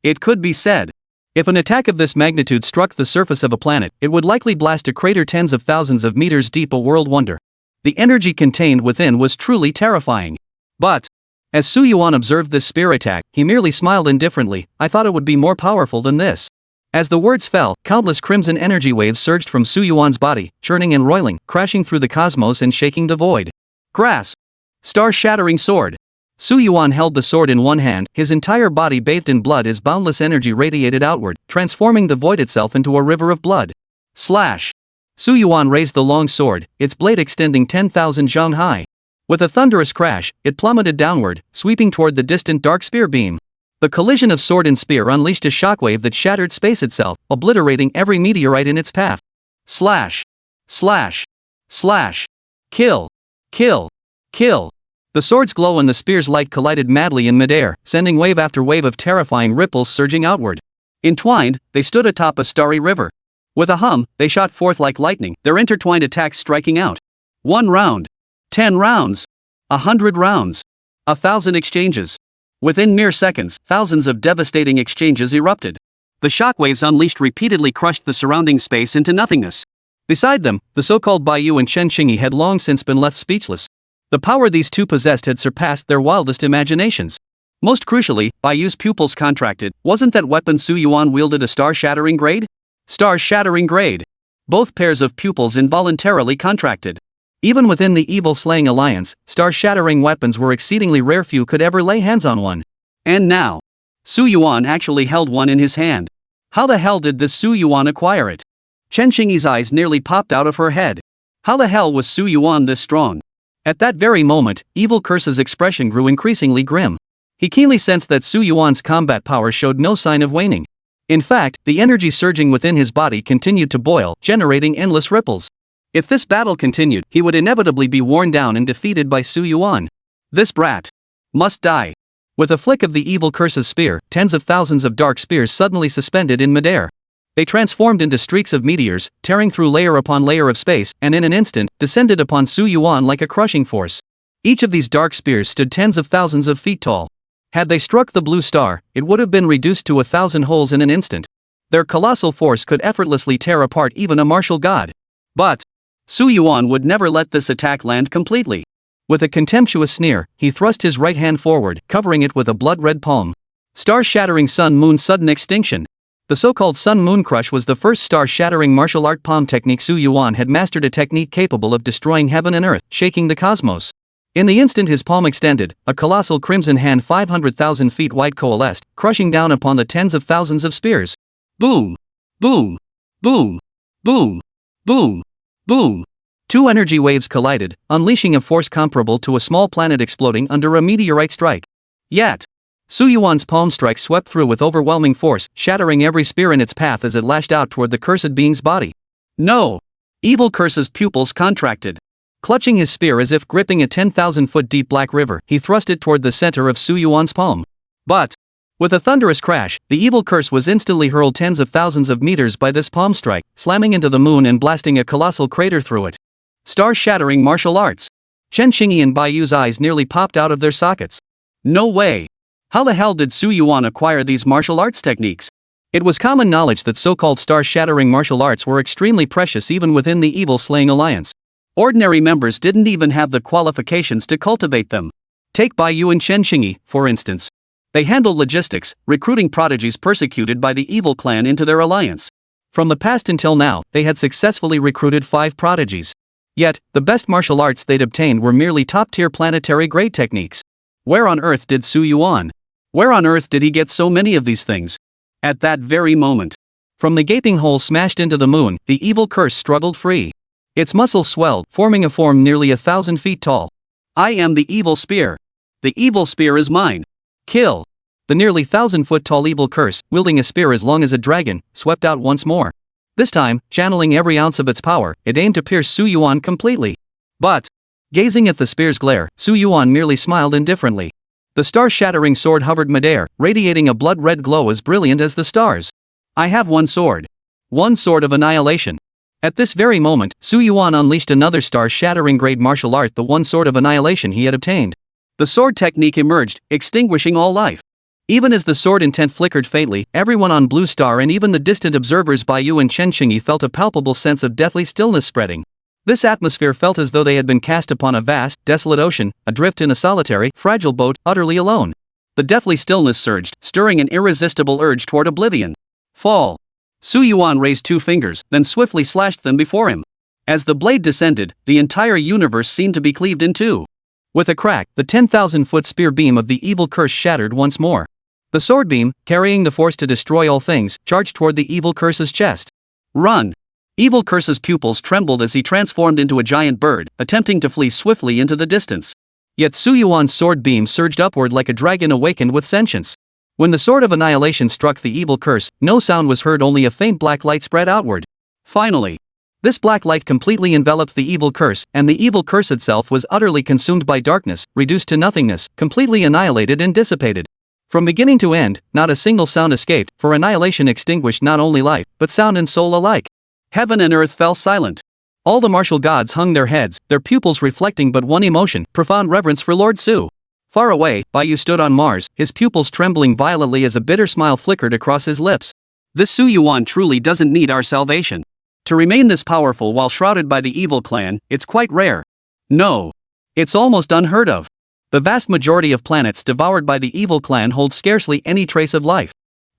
It could be said, if an attack of this magnitude struck the surface of a planet, it would likely blast a crater tens of thousands of meters deep, a world wonder. The energy contained within was truly terrifying. But as Su Yuan observed this spear attack, he merely smiled indifferently. I thought it would be more powerful than this. As the words fell, countless crimson energy waves surged from Su Yuan's body, churning and roiling, crashing through the cosmos and shaking the void. Grasp! Star-shattering sword! Su Yuan held the sword in one hand, his entire body bathed in blood as boundless energy radiated outward, transforming the void itself into a river of blood. Slash! Su Yuan raised the long sword, its blade extending 10,000 zhang high. With a thunderous crash, it plummeted downward, sweeping toward the distant dark spear beam. The collision of sword and spear unleashed a shockwave that shattered space itself, obliterating every meteorite in its path. Slash! Slash! Slash! Kill! Kill! Kill! The sword's glow and the spear's light collided madly in midair, sending wave after wave of terrifying ripples surging outward. Entwined, they stood atop a starry river. With a hum, they shot forth like lightning, their intertwined attacks striking out. 1 round. 10 rounds. 100 rounds. 1,000 exchanges. Within mere seconds, thousands of devastating exchanges erupted. The shockwaves unleashed repeatedly crushed the surrounding space into nothingness. Beside them, the so-called Baiyu and Chen-Qingyi had long since been left speechless. The power these two possessed had surpassed their wildest imaginations. Most crucially, Baiyu's pupils contracted. Wasn't that weapon Su Yuan wielded a star-shattering grade? Star-shattering grade. Both pairs of pupils involuntarily contracted. Even within the evil-slaying alliance, star-shattering weapons were exceedingly rare. Few could ever lay hands on one. And now, Su Yuan actually held one in his hand. How the hell did this Su Yuan acquire it? Chen-Qingyi's eyes nearly popped out of her head. How the hell was Su Yuan this strong? At that very moment, Evil Curse's expression grew increasingly grim. He keenly sensed that Su Yuan's combat power showed no sign of waning. In fact, the energy surging within his body continued to boil, generating endless ripples. If this battle continued, he would inevitably be worn down and defeated by Su Yuan. This brat must die. With a flick of the Evil Curse's spear, tens of thousands of dark spears suddenly suspended in midair. They transformed into streaks of meteors, tearing through layer upon layer of space, and in an instant, descended upon Su Yuan like a crushing force. Each of these dark spears stood tens of thousands of feet tall. Had they struck the blue star, it would have been reduced to 1,000 holes in an instant. Their colossal force could effortlessly tear apart even a martial god. But Su Yuan would never let this attack land completely. With a contemptuous sneer, he thrust his right hand forward, covering it with a blood-red palm. Star-shattering sun-moon sudden extinction. The so-called Sun Moon Crush was the first star-shattering martial art palm technique. Su Yuan had mastered a technique capable of destroying heaven and earth, shaking the cosmos. In the instant his palm extended, a colossal crimson hand 500,000 feet wide coalesced, crushing down upon the tens of thousands of spears. Boom! Boom! Boom! Boom! Boom! Boom! Two energy waves collided, unleashing a force comparable to a small planet exploding under a meteorite strike. Yet, Su Yuan's palm strike swept through with overwhelming force, shattering every spear in its path as it lashed out toward the cursed being's body. No! Evil Curse's pupils contracted. Clutching his spear as if gripping a 10,000-foot deep black river, he thrust it toward the center of Su Yuan's palm. But, with a thunderous crash, the evil curse was instantly hurled tens of thousands of meters by this palm strike, slamming into the moon and blasting a colossal crater through it. Star-shattering martial arts. Chen Xingyi and Bai Yu's eyes nearly popped out of their sockets. No way! How the hell did Su Yuan acquire these martial arts techniques? It was common knowledge that so-called star-shattering martial arts were extremely precious even within the evil-slaying alliance. Ordinary members didn't even have the qualifications to cultivate them. Take Bai Yu and Chen Xingyi, for instance. They handled logistics, recruiting prodigies persecuted by the evil clan into their alliance. From the past until now, they had successfully recruited 5 prodigies. Yet, the best martial arts they'd obtained were merely top-tier planetary-grade techniques. Where on earth did Su Yuan? Where on earth did he get so many of these things? At that very moment, from the gaping hole smashed into the moon, the evil curse struggled free. Its muscles swelled, forming a form nearly 1,000 feet tall. I am the evil spear. The evil spear is mine. Kill. The nearly 1,000-foot-tall evil curse, wielding a spear as long as a dragon, swept out once more. This time, channeling every ounce of its power, it aimed to pierce Su Yuan completely. But, gazing at the spear's glare, Su Yuan merely smiled indifferently. The star-shattering sword hovered midair, radiating a blood-red glow as brilliant as the stars. I have one sword. One sword of annihilation. At this very moment, Su Yuan unleashed another star-shattering grade martial art, the one sword of annihilation he had obtained. The sword technique emerged, extinguishing all life. Even as the sword intent flickered faintly, everyone on Blue Star and even the distant observers Bai Yu and Chen Xingyi felt a palpable sense of deathly stillness spreading. This atmosphere felt as though they had been cast upon a vast, desolate ocean, adrift in a solitary, fragile boat, utterly alone. The deathly stillness surged, stirring an irresistible urge toward oblivion. Fall. Su Yuan raised 2 fingers, then swiftly slashed them before him. As the blade descended, the entire universe seemed to be cleaved in two. With a crack, the 10,000-foot spear beam of the evil curse shattered once more. The sword beam, carrying the force to destroy all things, charged toward the evil curse's chest. Run! Evil Curse's pupils trembled as he transformed into a giant bird, attempting to flee swiftly into the distance. Yet Su Yuan's sword beam surged upward like a dragon awakened with sentience. When the sword of annihilation struck the evil curse, no sound was heard, only a faint black light spread outward. Finally, this black light completely enveloped the evil curse, and the evil curse itself was utterly consumed by darkness, reduced to nothingness, completely annihilated and dissipated. From beginning to end, not a single sound escaped, for annihilation extinguished not only life, but sound and soul alike. Heaven and earth fell silent. All the martial gods hung their heads, their pupils reflecting but one emotion, profound reverence for Lord Su. Far away, Bai Yu stood on Mars, his pupils trembling violently as a bitter smile flickered across his lips. This Su Yuan truly doesn't need our salvation. To remain this powerful while shrouded by the evil clan, it's quite rare. No. It's almost unheard of. The vast majority of planets devoured by the evil clan hold scarcely any trace of life.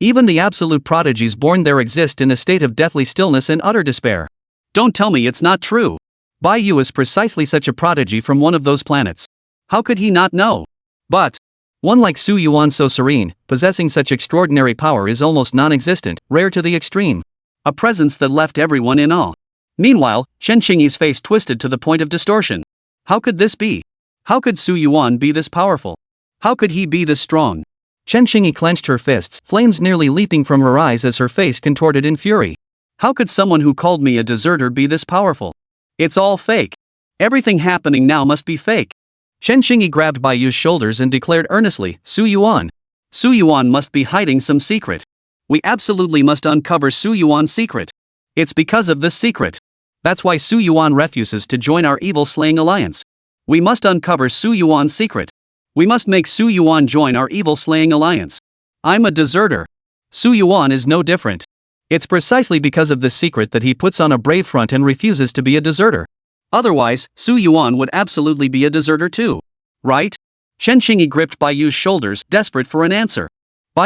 Even the absolute prodigies born there exist in a state of deathly stillness and utter despair. Don't tell me it's not true. Bai Yu is precisely such a prodigy from one of those planets. How could he not know? But one like Su Yuan, so serene, possessing such extraordinary power, is almost non-existent, rare to the extreme. A presence that left everyone in awe. Meanwhile, Chen Xingyi's face twisted to the point of distortion. How could this be? How could Su Yuan be this powerful? How could he be this strong? Chen Xingyi clenched her fists, flames nearly leaping from her eyes as her face contorted in fury. How could someone who called me a deserter be this powerful? It's all fake. Everything happening now must be fake. Chen Xingyi grabbed Bai Yu's shoulders and declared earnestly, Su Yuan. Su Yuan must be hiding some secret. We absolutely must uncover Su Yuan's secret. It's because of this secret. That's why Su Yuan refuses to join our evil-slaying alliance. We must uncover Su Yuan's secret. We must make Su Yuan join our evil-slaying alliance. I'm a deserter. Su Yuan is no different. It's precisely because of this secret that he puts on a brave front and refuses to be a deserter. Otherwise, Su Yuan would absolutely be a deserter too. Right? Chen Xingyi gripped Bai Yu's shoulders, desperate for an answer.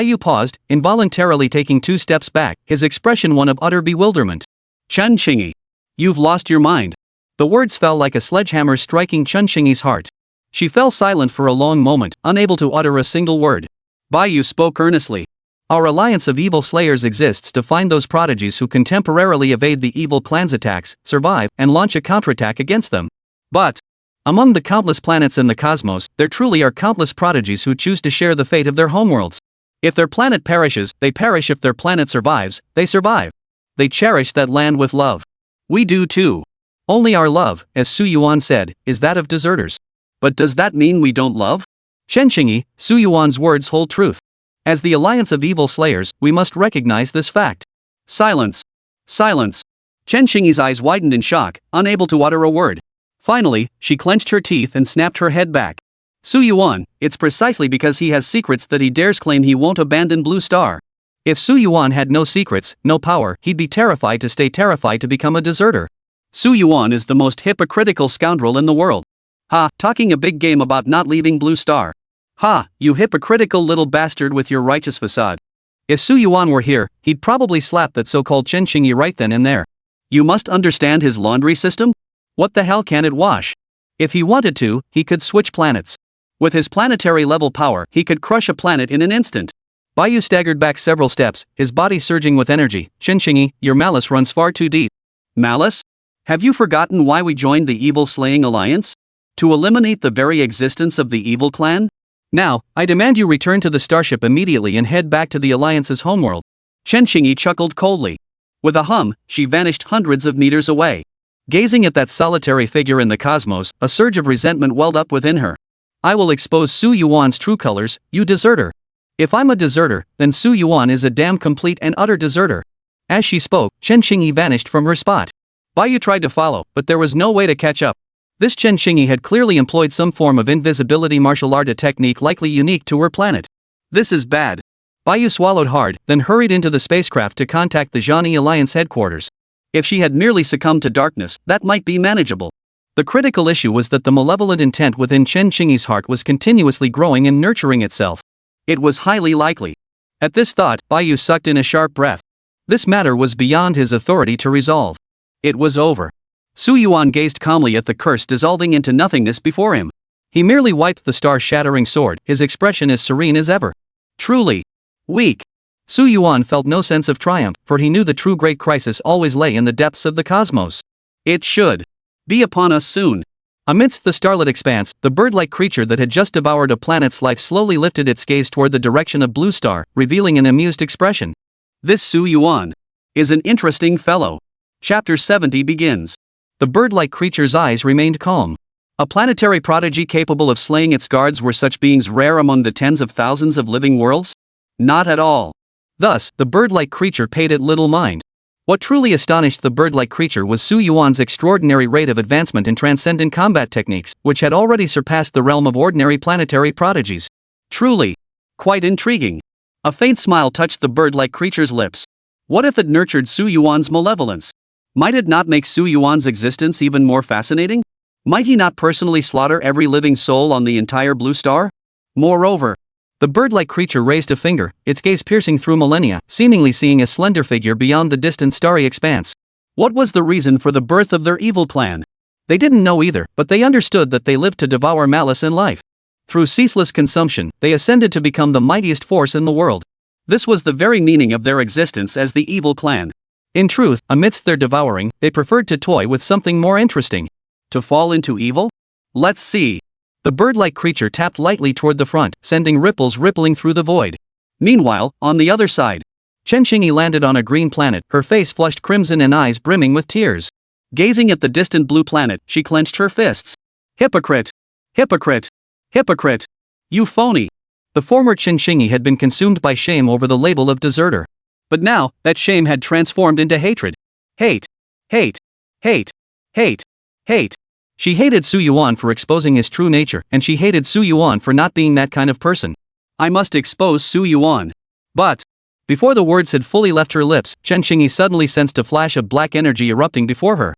Yu paused, involuntarily taking 2 steps back, his expression one of utter bewilderment. Chen Qingyi. You've lost your mind. The words fell like a sledgehammer striking Chen Qingyi's heart. She fell silent for a long moment, unable to utter a single word. Yu spoke earnestly. Our alliance of evil slayers exists to find those prodigies who can temporarily evade the evil clan's attacks, survive, and launch a counterattack against them. But among the countless planets in the cosmos, there truly are countless prodigies who choose to share the fate of their homeworlds. If their planet perishes, they perish. If their planet survives, they survive. They cherish that land with love. We do too. Only our love, as Su Yuan said, is that of deserters. But does that mean we don't love? Chen Qingyi, Su Yuan's words hold truth. As the alliance of evil slayers, we must recognize this fact. Silence. Silence. Chen Qingyi's eyes widened in shock, unable to utter a word. Finally, she clenched her teeth and snapped her head back. Su Yuan, it's precisely because he has secrets that he dares claim he won't abandon Blue Star. If Su Yuan had no secrets, no power, he'd be terrified to stay terrified to become a deserter. Su Yuan is the most hypocritical scoundrel in the world. Ha, talking a big game about not leaving Blue Star. Ha, you hypocritical little bastard with your righteous facade. If Su Yuan were here, he'd probably slap that so-called Chen Qingyi right then and there. You must understand his laundry system? What the hell can it wash? If he wanted to, he could switch planets. With his planetary level power, he could crush a planet in an instant. Yu staggered back several steps, his body surging with energy. Chen Qingyi, your malice runs far too deep. Malice? Have you forgotten why we joined the Evil Slaying Alliance? To eliminate the very existence of the evil clan? Now, I demand you return to the starship immediately and head back to the Alliance's homeworld. Chen Qingyi chuckled coldly. With a hum, she vanished hundreds of meters away. Gazing at that solitary figure in the cosmos, a surge of resentment welled up within her. I will expose Su Yuan's true colors, you deserter. If I'm a deserter, then Su Yuan is a damn complete and utter deserter. As she spoke, Chen Qingyi vanished from her spot. Yu tried to follow, but there was no way to catch up. This Chen Qingyi had clearly employed some form of invisibility martial art, a technique likely unique to her planet. This is bad. Yu swallowed hard, then hurried into the spacecraft to contact the Zhani Alliance headquarters. If she had merely succumbed to darkness, that might be manageable. The critical issue was that the malevolent intent within Chen Qingyi's heart was continuously growing and nurturing itself. It was highly likely. At this thought, Yu sucked in a sharp breath. This matter was beyond his authority to resolve. It was over. Su Yuan gazed calmly at the curse dissolving into nothingness before him. He merely wiped the star-shattering sword, his expression as serene as ever. Truly weak. Su Yuan felt no sense of triumph, for he knew the true great crisis always lay in the depths of the cosmos. It should be upon us soon. Amidst the starlit expanse, the bird-like creature that had just devoured a planet's life slowly lifted its gaze toward the direction of Blue Star, revealing an amused expression. This Su Yuan is an interesting fellow. Chapter 70 begins. The bird-like creature's eyes remained calm. A planetary prodigy capable of slaying its guards, were such beings rare among the tens of thousands of living worlds? Not at all. Thus, the bird-like creature paid it little mind. What truly astonished the bird-like creature was Su Yuan's extraordinary rate of advancement in transcendent combat techniques, which had already surpassed the realm of ordinary planetary prodigies. Truly quite intriguing. A faint smile touched the bird-like creature's lips. What if it nurtured Su Yuan's malevolence? Might it not make Su Yuan's existence even more fascinating? Might he not personally slaughter every living soul on the entire Blue Star? Moreover, the bird-like creature raised a finger, its gaze piercing through millennia, seemingly seeing a slender figure beyond the distant starry expanse. What was the reason for the birth of their evil clan? They didn't know either, but they understood that they lived to devour malice in life. Through ceaseless consumption, they ascended to become the mightiest force in the world. This was the very meaning of their existence as the evil clan. In truth, amidst their devouring, they preferred to toy with something more interesting. To fall into evil? Let's see. The bird-like creature tapped lightly toward the front, sending ripples rippling through the void. Meanwhile, on the other side, Chen Qingyi landed on a green planet, her face flushed crimson and eyes brimming with tears. Gazing at the distant blue planet, she clenched her fists. Hypocrite! Hypocrite! Hypocrite! You phony! The former Chen Qingyi had been consumed by shame over the label of deserter. But now, that shame had transformed into hatred. Hate. Hate. Hate. Hate. Hate. She hated Su Yuan for exposing his true nature, and she hated Su Yuan for not being that kind of person. I must expose Su Yuan. But before the words had fully left her lips, Chen Qingyi suddenly sensed a flash of black energy erupting before her.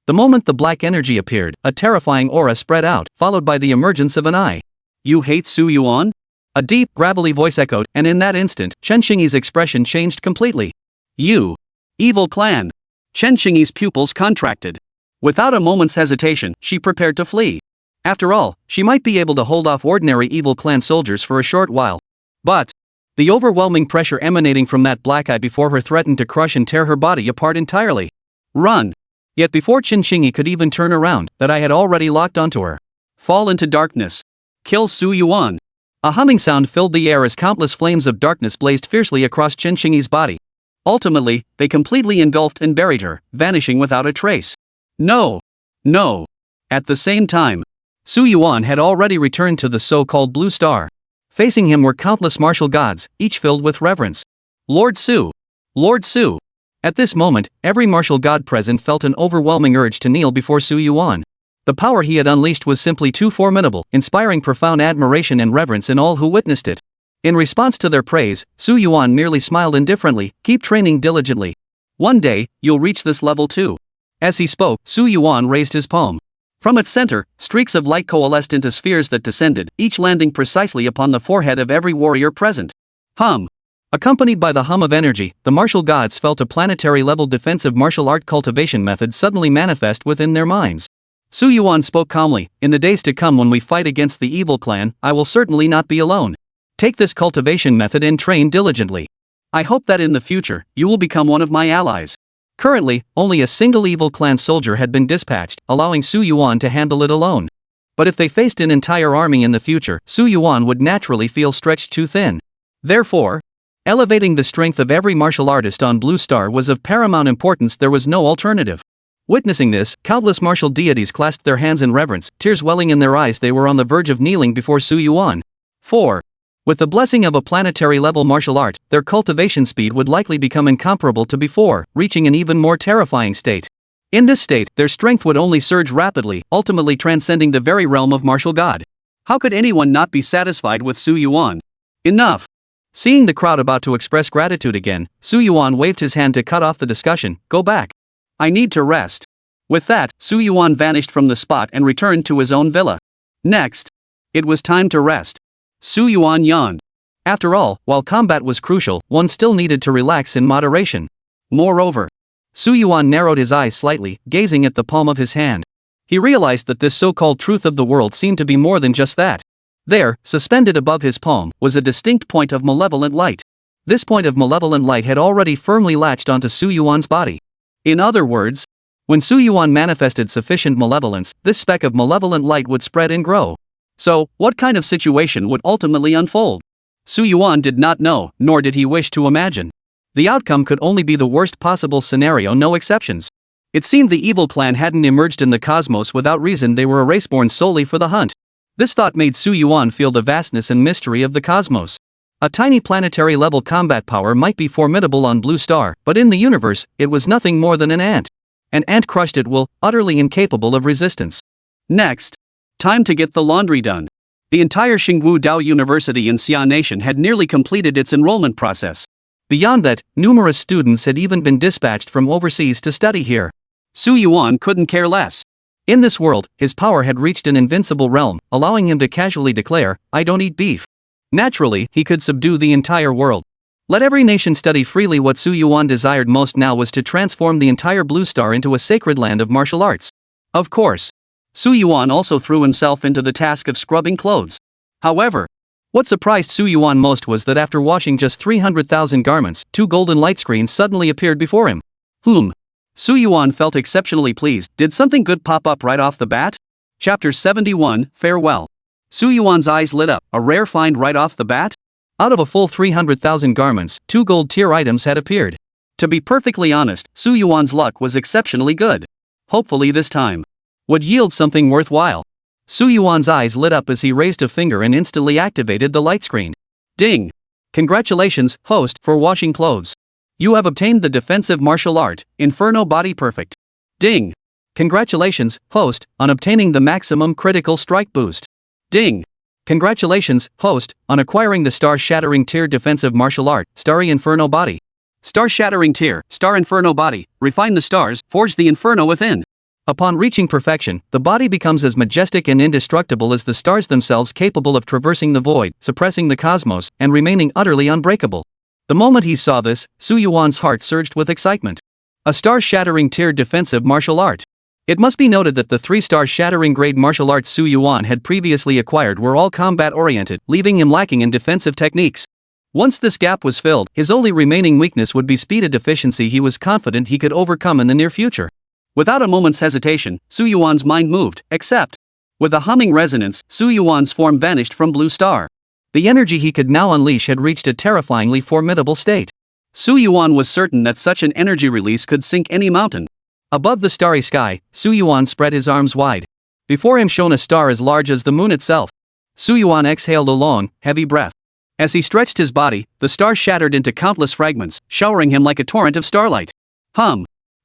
The moment the black energy appeared, a terrifying aura spread out, followed by the emergence of an eye. You hate Su Yuan? A deep, gravelly voice echoed, and in that instant, Chen Xingyi's expression changed completely. You. Evil clan. Chen Xingyi's pupils contracted. Without a moment's hesitation, she prepared to flee. After all, she might be able to hold off ordinary evil clan soldiers for a short while. But the overwhelming pressure emanating from that black eye before her threatened to crush and tear her body apart entirely. Run! Yet before Chen Xingyi could even turn around, that eye had already locked onto her. Fall into darkness. Kill Su Yuan. A humming sound filled the air as countless flames of darkness blazed fiercely across Chen Xingyi's body. Ultimately, they completely engulfed and buried her, vanishing without a trace. No! No! At the same time, Su Yuan had already returned to the so-called Blue Star. Facing him were countless martial gods, each filled with reverence. Lord Su! Lord Su! At this moment, every martial god present felt an overwhelming urge to kneel before Su Yuan. The power he had unleashed was simply too formidable, inspiring profound admiration and reverence in all who witnessed it. In response to their praise, Su Yuan merely smiled indifferently. Keep training diligently. One day, you'll reach this level too. As he spoke, Su Yuan raised his palm. From its center, streaks of light coalesced into spheres that descended, each landing precisely upon the forehead of every warrior present. Hum. Accompanied by the hum of energy, the martial gods felt a planetary-level defensive martial art cultivation method suddenly manifest within their minds. Su Yuan spoke calmly, in the days to come when we fight against the evil clan, I will certainly not be alone. Take this cultivation method and train diligently. I hope that in the future, you will become one of my allies. Currently, only a single evil clan soldier had been dispatched, allowing Su Yuan to handle it alone. But if they faced an entire army in the future, Su Yuan would naturally feel stretched too thin. Therefore, elevating the strength of every martial artist on Blue Star was of paramount importance. There was no alternative. Witnessing this, countless martial deities clasped their hands in reverence, tears welling in their eyes. They were on the verge of kneeling before Su Yuan. 4. With the blessing of a planetary-level martial art, their cultivation speed would likely become incomparable to before, reaching an even more terrifying state. In this state, their strength would only surge rapidly, ultimately transcending the very realm of martial god. How could anyone not be satisfied with Su Yuan? Enough! Seeing the crowd about to express gratitude again, Su Yuan waved his hand to cut off the discussion. Go back. I need to rest. With that, Su Yuan vanished from the spot and returned to his own villa. Next. It was time to rest. Su Yuan yawned. After all, while combat was crucial, one still needed to relax in moderation. Moreover, Su Yuan narrowed his eyes slightly, gazing at the palm of his hand. He realized that this so-called truth of the world seemed to be more than just that. There, suspended above his palm, was a distinct point of malevolent light. This point of malevolent light had already firmly latched onto Su Yuan's body. In other words, when Su Yuan manifested sufficient malevolence, this speck of malevolent light would spread and grow. So, what kind of situation would ultimately unfold? Su Yuan did not know, nor did he wish to imagine. The outcome could only be the worst possible scenario, no exceptions. It seemed the evil clan hadn't emerged in the cosmos without reason. They were a race born solely for the hunt. This thought made Su Yuan feel the vastness and mystery of the cosmos. A tiny planetary-level combat power might be formidable on Blue Star, but in the universe, it was nothing more than an ant. An ant crushed at will, utterly incapable of resistance. Next. Time to get the laundry done. The entire Xingwu Dao University in Xia Nation had nearly completed its enrollment process. Beyond that, numerous students had even been dispatched from overseas to study here. Su Yuan couldn't care less. In this world, his power had reached an invincible realm, allowing him to casually declare, I don't eat beef. Naturally, he could subdue the entire world. Let every nation study freely. What Su Yuan desired most now was to transform the entire Blue Star into a sacred land of martial arts. Of course, Su Yuan also threw himself into the task of scrubbing clothes. However, what surprised Su Yuan most was that after washing just 300,000 garments, 2 golden light screens suddenly appeared before him. Su Yuan felt exceptionally pleased. Did something good pop up right off the bat? Chapter 71, Farewell. Su Yuan's eyes lit up. A rare find right off the bat? Out of a full 300,000 garments, 2 gold tier items had appeared. To be perfectly honest, Su Yuan's luck was exceptionally good. Hopefully this time would yield something worthwhile. Su Yuan's eyes lit up as he raised a finger and instantly activated the light screen. Ding! Congratulations, host, for washing clothes. You have obtained the defensive martial art, Inferno Body Perfect. Ding! Congratulations, host, on obtaining the maximum critical strike boost. Ding! Congratulations, host, on acquiring the Star-Shattering Tier Defensive Martial Art, Starry Inferno Body. Star-Shattering Tier, Star Inferno Body, refine the stars, forge the inferno within. Upon reaching perfection, the body becomes as majestic and indestructible as the stars themselves, capable of traversing the void, suppressing the cosmos, and remaining utterly unbreakable. The moment he saw this, Su Yuan's heart surged with excitement. A star-shattering tier defensive martial art. It must be noted that the 3-star shattering grade martial arts Su Yuan had previously acquired were all combat-oriented, leaving him lacking in defensive techniques. Once this gap was filled, his only remaining weakness would be speed, a deficiency he was confident he could overcome in the near future. Without a moment's hesitation, Su Yuan's mind moved, except. With a humming resonance, Su Yuan's form vanished from Blue Star. The energy he could now unleash had reached a terrifyingly formidable state. Su Yuan was certain that such an energy release could sink any mountain. Above the starry sky, Su Yuan spread his arms wide. Before him shone a star as large as the moon itself. Su Yuan exhaled a long, heavy breath. As he stretched his body, the star shattered into countless fragments, showering him like a torrent of starlight.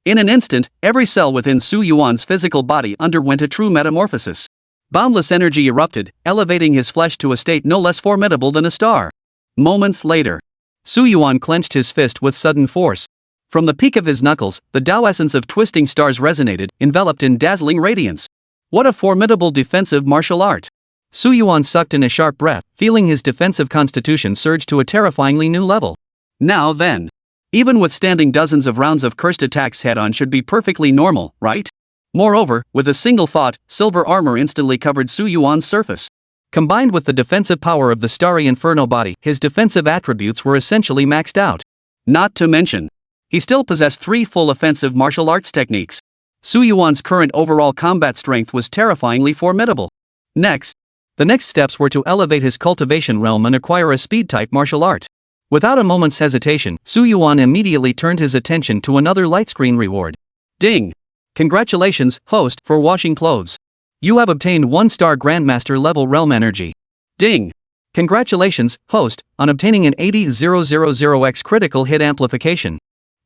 In an instant, every cell within Su Yuan's physical body underwent a true metamorphosis. Boundless energy erupted, elevating his flesh to a state no less formidable than a star. Moments later, Su Yuan clenched his fist with sudden force. From the peak of his knuckles, the Tao essence of twisting stars resonated, enveloped in dazzling radiance. What a formidable defensive martial art! Su Yuan sucked in a sharp breath, feeling his defensive constitution surge to a terrifyingly new level. Now then, even withstanding dozens of rounds of cursed attacks head-on should be perfectly normal, right? Moreover, with a single thought, silver armor instantly covered Su Yuan's surface. Combined with the defensive power of the starry inferno body, his defensive attributes were essentially maxed out. Not to mention, he still possessed 3 full offensive martial arts techniques. Su Yuan's current overall combat strength was terrifyingly formidable. The next steps were to elevate his cultivation realm and acquire a speed-type martial art. Without a moment's hesitation, Su Yuan immediately turned his attention to another light screen reward. Ding! Congratulations, host, for washing clothes. You have obtained 1-star Grandmaster level realm energy. Ding! Congratulations, host, on obtaining an 80,000x critical hit amplification.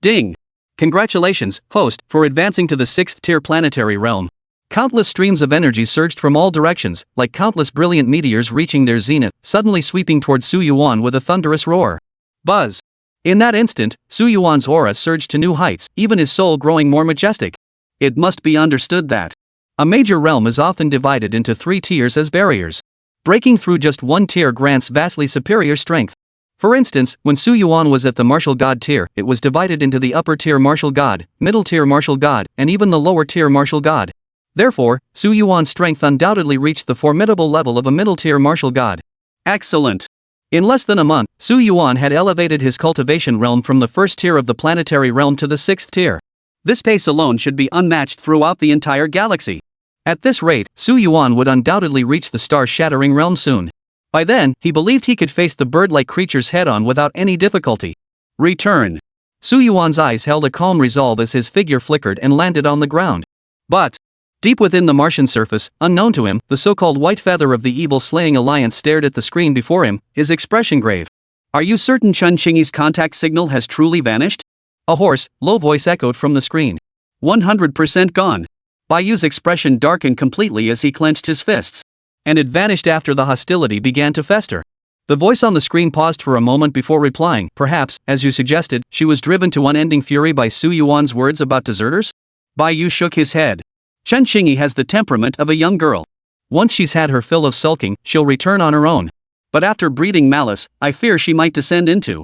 Ding! Congratulations, host, for advancing to the 6th tier planetary realm. Countless streams of energy surged from all directions, like countless brilliant meteors reaching their zenith, suddenly sweeping toward Su Yuan with a thunderous roar. Buzz! In that instant, Su Yuan's aura surged to new heights, even his soul growing more majestic. It must be understood that a major realm is often divided into 3 tiers as barriers. Breaking through just one tier grants vastly superior strength. For instance, when Su Yuan was at the Martial God tier, it was divided into the upper tier Martial God, middle tier Martial God, and even the lower tier Martial God. Therefore, Su Yuan's strength undoubtedly reached the formidable level of a middle tier Martial God. Excellent! In less than a month, Su Yuan had elevated his cultivation realm from the 1st tier of the planetary realm to the 6th tier. This pace alone should be unmatched throughout the entire galaxy. At this rate, Su Yuan would undoubtedly reach the star-shattering realm soon. By then, he believed he could face the bird-like creatures head-on without any difficulty. Return. Su Yuan's eyes held a calm resolve as his figure flickered and landed on the ground. But deep within the Martian surface, unknown to him, the so-called White Feather of the Evil Slaying Alliance stared at the screen before him, his expression grave. Are you certain Chun Qingyi's contact signal has truly vanished? A hoarse, low voice echoed from the screen. 100% gone. Baiyu's expression darkened completely as he clenched his fists. And it vanished after the hostility began to fester. The voice on the screen paused for a moment before replying. Perhaps, as you suggested, she was driven to unending fury by Su Yuan's words about deserters? Baiyu shook his head. Chun Qingyi has the temperament of a young girl. Once she's had her fill of sulking, she'll return on her own. But after breeding malice, I fear she might descend into.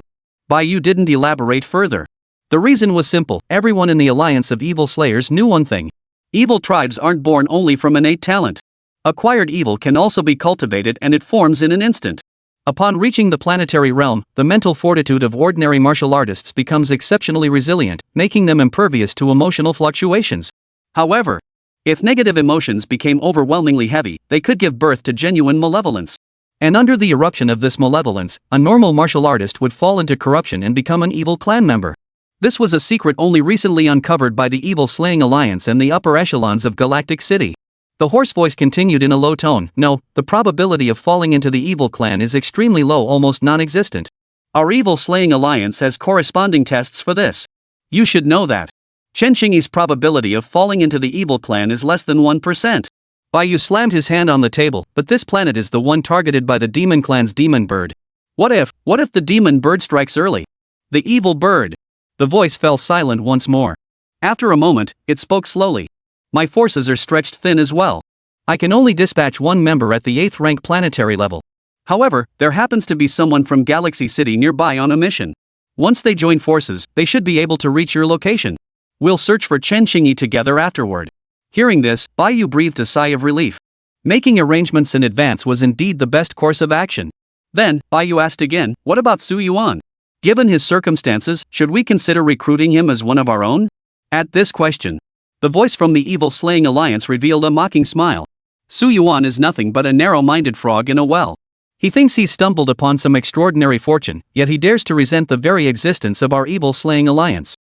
Baiyu didn't elaborate further. The reason was simple: everyone in the Alliance of Evil Slayers knew one thing. Evil tribes aren't born only from innate talent. Acquired evil can also be cultivated, and it forms in an instant. Upon reaching the planetary realm, the mental fortitude of ordinary martial artists becomes exceptionally resilient, making them impervious to emotional fluctuations. However, if negative emotions became overwhelmingly heavy, they could give birth to genuine malevolence. And under the eruption of this malevolence, a normal martial artist would fall into corruption and become an evil clan member. This was a secret only recently uncovered by the Evil Slaying Alliance and the upper echelons of Galactic City. The hoarse voice continued in a low tone. No, the probability of falling into the evil clan is extremely low, almost non-existent. Our Evil Slaying Alliance has corresponding tests for this. You should know that. Chun Qingyi's probability of falling into the evil clan is less than 1%. Baiyu slammed his hand on the table. But this planet is the one targeted by the demon clan's demon bird. What if the demon bird strikes early? The evil bird. The voice fell silent once more. After a moment, it spoke slowly. My forces are stretched thin as well. I can only dispatch one member at the 8th rank planetary level. However, there happens to be someone from Galaxy City nearby on a mission. Once they join forces, they should be able to reach your location. We'll search for Chen Qingyi together afterward. Hearing this, Baiyu breathed a sigh of relief. Making arrangements in advance was indeed the best course of action. Then, Baiyu asked again, what about Su Yuan? Given his circumstances, should we consider recruiting him as one of our own? At this question, the voice from the Evil Slaying Alliance revealed a mocking smile. Su Yuan is nothing but a narrow-minded frog in a well. He thinks he's stumbled upon some extraordinary fortune, yet he dares to resent the very existence of our Evil Slaying Alliance.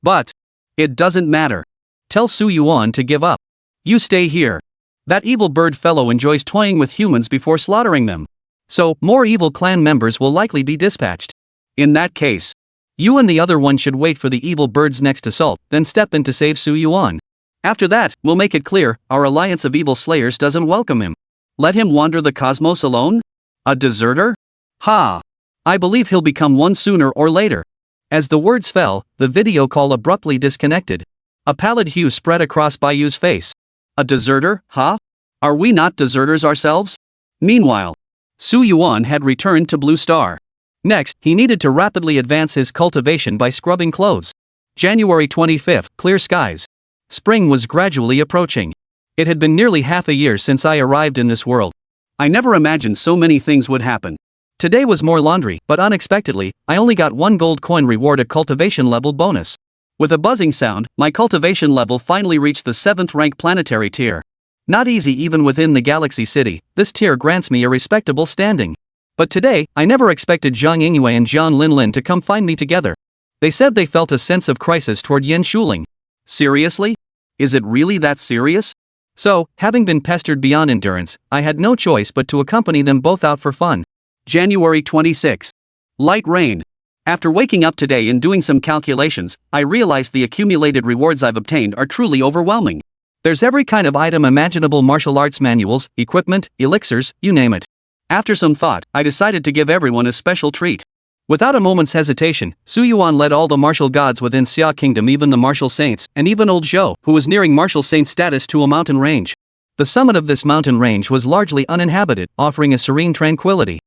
But it doesn't matter. Tell Su Yuan to give up. You stay here. That evil bird fellow enjoys toying with humans before slaughtering them. So, more evil clan members will likely be dispatched. In that case, you and the other one should wait for the evil bird's next assault, then step in to save Su Yuan. After that, we'll make it clear, our alliance of evil slayers doesn't welcome him. Let him wander the cosmos alone? A deserter? Ha! I believe he'll become one sooner or later. As the words fell, the video call abruptly disconnected. A pallid hue spread across Baiyu's face. A deserter, huh? Are we not deserters ourselves? Meanwhile, Su Yuan had returned to Blue Star. Next, he needed to rapidly advance his cultivation by scrubbing clothes. January 25th, clear skies. Spring was gradually approaching. It had been nearly half a year since I arrived in this world. I never imagined so many things would happen. Today was more laundry, but unexpectedly, I only got one gold coin reward, a cultivation level bonus. With a buzzing sound, my cultivation level finally reached the 7th rank planetary tier. Not easy even within the Galaxy City, this tier grants me a respectable standing. But today, I never expected Zhang Yingyue and Jian Linlin to come find me together. They said they felt a sense of crisis toward Yen Shuling. Seriously? Is it really that serious? So, having been pestered beyond endurance, I had no choice but to accompany them both out for fun. January 26. Light rain. After waking up today and doing some calculations, I realized the accumulated rewards I've obtained are truly overwhelming. There's every kind of item imaginable: martial arts manuals, equipment, elixirs, you name it. After some thought, I decided to give everyone a special treat. Without a moment's hesitation, Su Yuan led all the martial gods within Xia Kingdom, even the martial saints, and even old Zhou, who was nearing martial saint status, to a mountain range. The summit of this mountain range was largely uninhabited, offering a serene tranquility.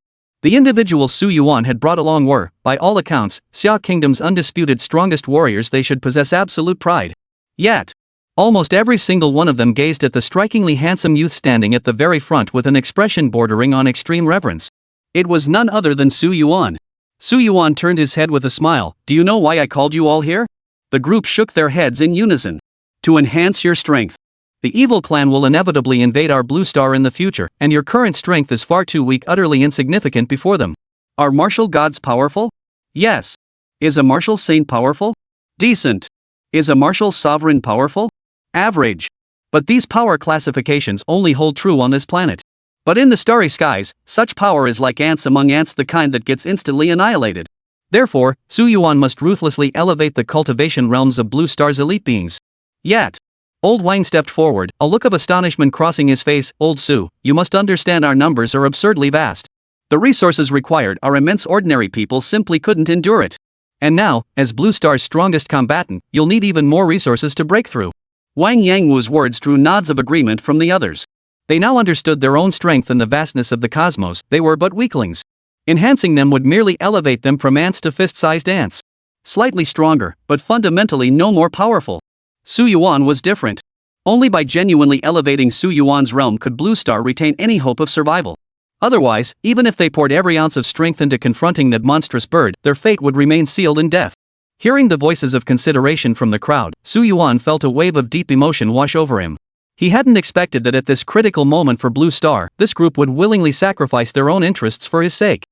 The individuals Su Yuan had brought along were, by all accounts, Xia Kingdom's undisputed strongest warriors. They should possess absolute pride. Yet, almost every single one of them gazed at the strikingly handsome youth standing at the very front with an expression bordering on extreme reverence. It was none other than Su Yuan. Su Yuan turned his head with a smile. Do you know why I called you all here? The group shook their heads in unison. To enhance your strength. The evil clan will inevitably invade our Blue Star in the future, and your current strength is far too weak, utterly insignificant before them. Are martial gods powerful? Yes. Is a martial saint powerful? Decent. Is a martial sovereign powerful? Average. But these power classifications only hold true on this planet. But in the starry skies, such power is like ants among ants, the kind that gets instantly annihilated. Therefore, Su Yuan must ruthlessly elevate the cultivation realms of Blue Star's elite beings. Yet, Old Wang stepped forward, a look of astonishment crossing his face. Old Su, you must understand, our numbers are absurdly vast. The resources required are immense. Ordinary people simply couldn't endure it. And now, as Blue Star's strongest combatant, you'll need even more resources to break through. Wang Yangwu's words drew nods of agreement from the others. They now understood their own strength and the vastness of the cosmos. They were but weaklings. Enhancing them would merely elevate them from ants to fist-sized ants. Slightly stronger, but fundamentally no more powerful. Su Yuan was different. Only by genuinely elevating Su Yuan's realm could Blue Star retain any hope of survival. Otherwise, even if they poured every ounce of strength into confronting that monstrous bird, their fate would remain sealed in death. Hearing the voices of consideration from the crowd, Su Yuan felt a wave of deep emotion wash over him. He hadn't expected that at this critical moment for Blue Star, this group would willingly sacrifice their own interests for his sake.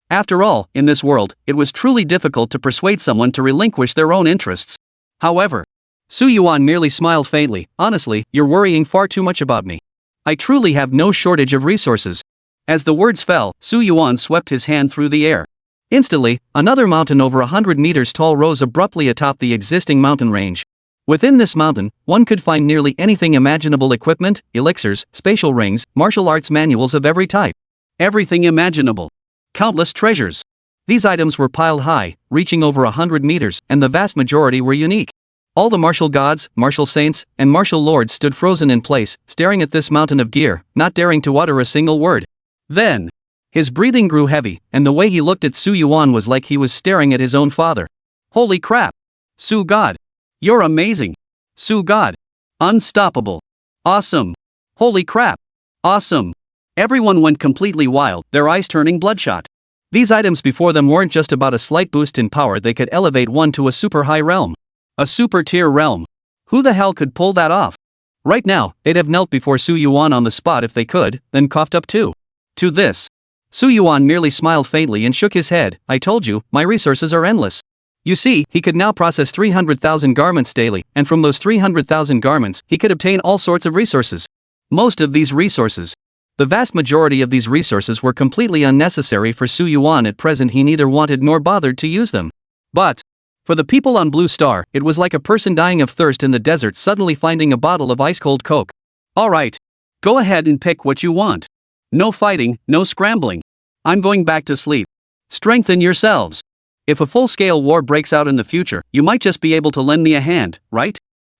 After all, in this world, it was truly difficult to persuade someone to relinquish their own interests. However, Su Yuan merely smiled faintly. Honestly, you're worrying far too much about me. I truly have no shortage of resources. As the words fell, Su Yuan swept his hand through the air. Instantly, another mountain over 100 meters tall rose abruptly atop the existing mountain range. Within this mountain, one could find nearly anything imaginable: equipment, elixirs, spatial rings, martial arts manuals of every type. Everything imaginable. Countless treasures. These items were piled high, reaching over 100 meters, and the vast majority were unique. All the martial gods, martial saints, and martial lords stood frozen in place, staring at this mountain of gear, not daring to utter a single word. Then, his breathing grew heavy, and the way he looked at Su Yuan was like he was staring at his own father. Holy crap! Su God! You're amazing! Su God! Unstoppable! Awesome! Holy crap! Awesome! Everyone went completely wild, their eyes turning bloodshot. These items before them weren't just about a slight boost in power, they could elevate one to a super high realm. A super tier realm. Who the hell could pull that off? Right now, they'd have knelt before Su Yuan on the spot if they could, then coughed up too. To this, Su Yuan merely smiled faintly and shook his head. I told you, my resources are endless. You see, he could now process 300,000 garments daily, and from those 300,000 garments, he could obtain all sorts of resources. Most of these resources, the vast majority of these resources were completely unnecessary for Su Yuan at present. He neither wanted nor bothered to use them. But, for the people on Blue Star, it was like a person dying of thirst in the desert suddenly finding a bottle of ice-cold Coke. Alright. Go ahead and pick what you want. No fighting, no scrambling. I'm going back to sleep. Strengthen yourselves. If a full-scale war breaks out in the future, you might just be able to lend me a hand, right?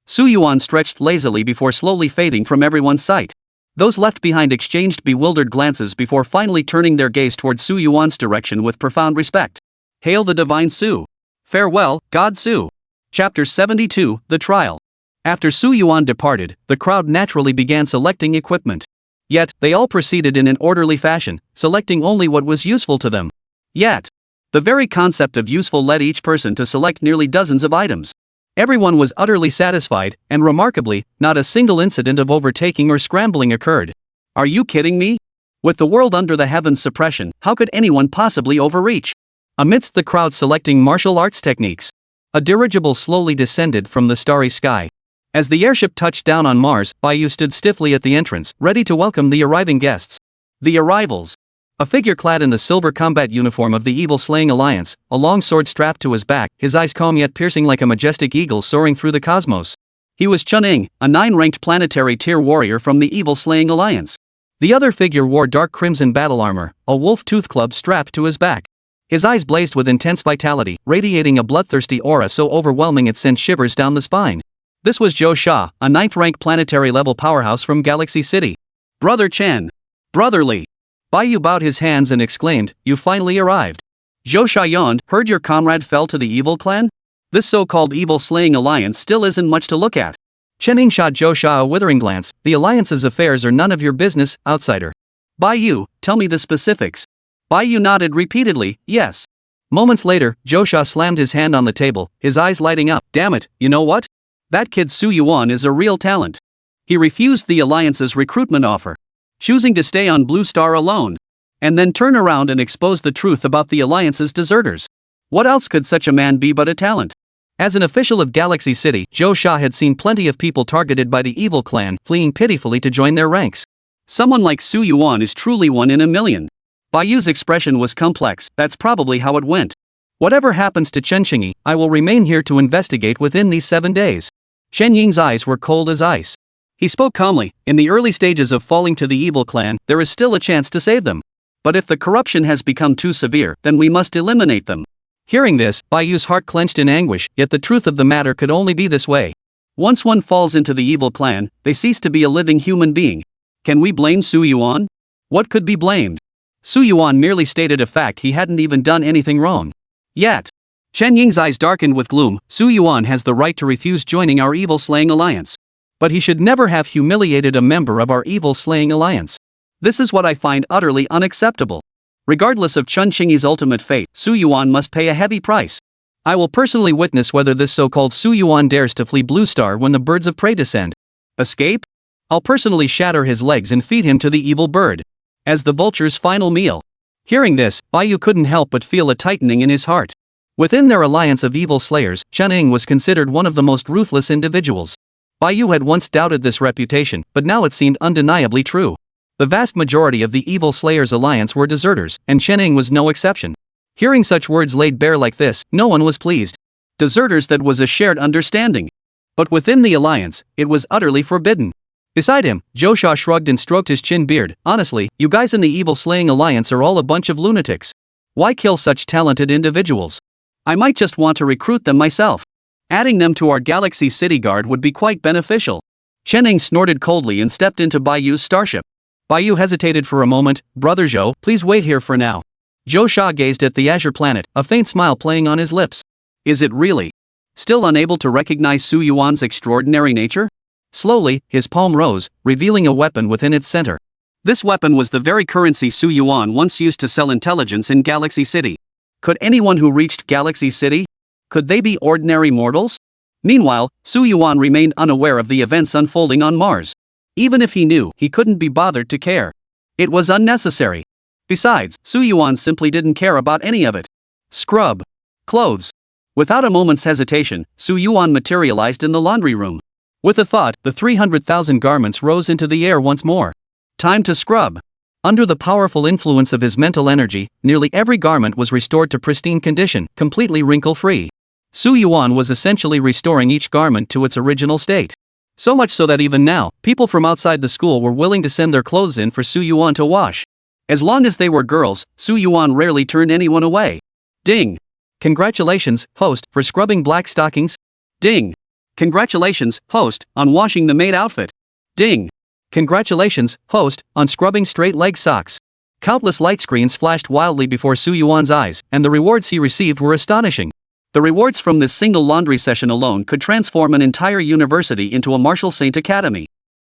Su Yuan stretched lazily before slowly fading from everyone's sight. Those left behind exchanged bewildered glances before finally turning their gaze toward Su Yuan's direction with profound respect. Hail the divine Su. Farewell, God Su. Chapter 72, The Trial. After Su Yuan departed, the crowd naturally began selecting equipment. Yet, they all proceeded in an orderly fashion, selecting only what was useful to them. Yet, the very concept of useful led each person to select nearly dozens of items. Everyone was utterly satisfied, and remarkably, not a single incident of overtaking or scrambling occurred. Are you kidding me? With the world under the heavens' suppression, how could anyone possibly overreach? Amidst the crowd selecting martial arts techniques, a dirigible slowly descended from the starry sky. As the airship touched down on Mars, Bayou stood stiffly at the entrance, ready to welcome the arriving guests. The arrivals. A figure clad in the silver combat uniform of the evil-slaying alliance, a long sword strapped to his back, his eyes calm yet piercing like a majestic eagle soaring through the cosmos. He was Chun-Ing, a 9-ranked planetary tier warrior from the evil-slaying alliance. The other figure wore dark crimson battle armor, a wolf-tooth club strapped to his back. His eyes blazed with intense vitality, radiating a bloodthirsty aura so overwhelming it sent shivers down the spine. This was Zhou Sha, a 9th-rank planetary-level powerhouse from Galaxy City. Brother Chen. Brotherly. Bayou bowed his hands and exclaimed, you finally arrived. Zhou Sha yawned, heard your comrade fell to the evil clan? This so-called evil-slaying alliance still isn't much to look at. Chen shot Zhou Sha a withering glance, the alliance's affairs are none of your business, outsider. Bayou, tell me the specifics. Bayou nodded repeatedly, yes. Moments later, Zhou Sha slammed his hand on the table, his eyes lighting up. Damn it, you know what? That kid Su Yuan is a real talent. He refused the Alliance's recruitment offer, choosing to stay on Blue Star alone, and then turn around and expose the truth about the Alliance's deserters. What else could such a man be but a talent? As an official of Galaxy City, Zhou Sha had seen plenty of people targeted by the evil clan, fleeing pitifully to join their ranks. Someone like Su Yuan is truly one in a million. Bayou's expression was complex, that's probably how it went. Whatever happens to Chen Qingyi, I will remain here to investigate within these 7 days. Shen Ying's eyes were cold as ice. He spoke calmly, in the early stages of falling to the evil clan, there is still a chance to save them. But if the corruption has become too severe, then we must eliminate them. Hearing this, Bayou's heart clenched in anguish, yet the truth of the matter could only be this way. Once one falls into the evil clan, they cease to be a living human being. Can we blame Su Yuan? What could be blamed? Su Yuan merely stated a fact, he hadn't even done anything wrong. Yet, Chen Ying's eyes darkened with gloom. Su Yuan has the right to refuse joining our evil-slaying alliance. But he should never have humiliated a member of our evil-slaying alliance. This is what I find utterly unacceptable. Regardless of Chen Qingyi's ultimate fate, Su Yuan must pay a heavy price. I will personally witness whether this so-called Su Yuan dares to flee Blue Star when the birds of prey descend. Escape? I'll personally shatter his legs and feed him to the evil bird. As the vulture's final meal. Hearing this, Bayou couldn't help but feel a tightening in his heart. Within their alliance of evil slayers, Chen-Ing was considered one of the most ruthless individuals. Bayou had once doubted this reputation, but now it seemed undeniably true. The vast majority of the evil slayers' alliance were deserters, and Chen-Ing was no exception. Hearing such words laid bare like this, no one was pleased. Deserters, that was a shared understanding. But within the alliance, it was utterly forbidden. Beside him, Zhou Sha shrugged and stroked his chin beard. Honestly, you guys in the evil-slaying alliance are all a bunch of lunatics. Why kill such talented individuals? I might just want to recruit them myself. Adding them to our Galaxy City Guard would be quite beneficial. Chenning snorted coldly and stepped into Baiju's starship. Baiyu hesitated for a moment. Brother Zhou, please wait here for now. Zhou Sha gazed at the azure planet, a faint smile playing on his lips. Is it really? Still unable to recognize Su Yuan's extraordinary nature? Slowly, his palm rose, revealing a weapon within its center. This weapon was the very currency Su Yuan once used to sell intelligence in Galaxy City. Could anyone who reached Galaxy City? Could they be ordinary mortals? Meanwhile, Su Yuan remained unaware of the events unfolding on Mars. Even if he knew, he couldn't be bothered to care. It was unnecessary. Besides, Su Yuan simply didn't care about any of it. Scrub. Clothes. Without a moment's hesitation, Su Yuan materialized in the laundry room. With a thought, the 300,000 garments rose into the air once more. Time to scrub. Under the powerful influence of his mental energy, nearly every garment was restored to pristine condition, completely wrinkle-free. Su Yuan was essentially restoring each garment to its original state. So much so that even now, people from outside the school were willing to send their clothes in for Su Yuan to wash. As long as they were girls, Su Yuan rarely turned anyone away. Ding. Congratulations, host, for scrubbing black stockings. Ding. Congratulations, host, on washing the maid outfit. Ding. Congratulations, host, on scrubbing straight leg socks. Countless light screens flashed wildly before Su Yuan's eyes, and the rewards he received were astonishing. The rewards from this single laundry session alone could transform an entire university into a martial saint academy.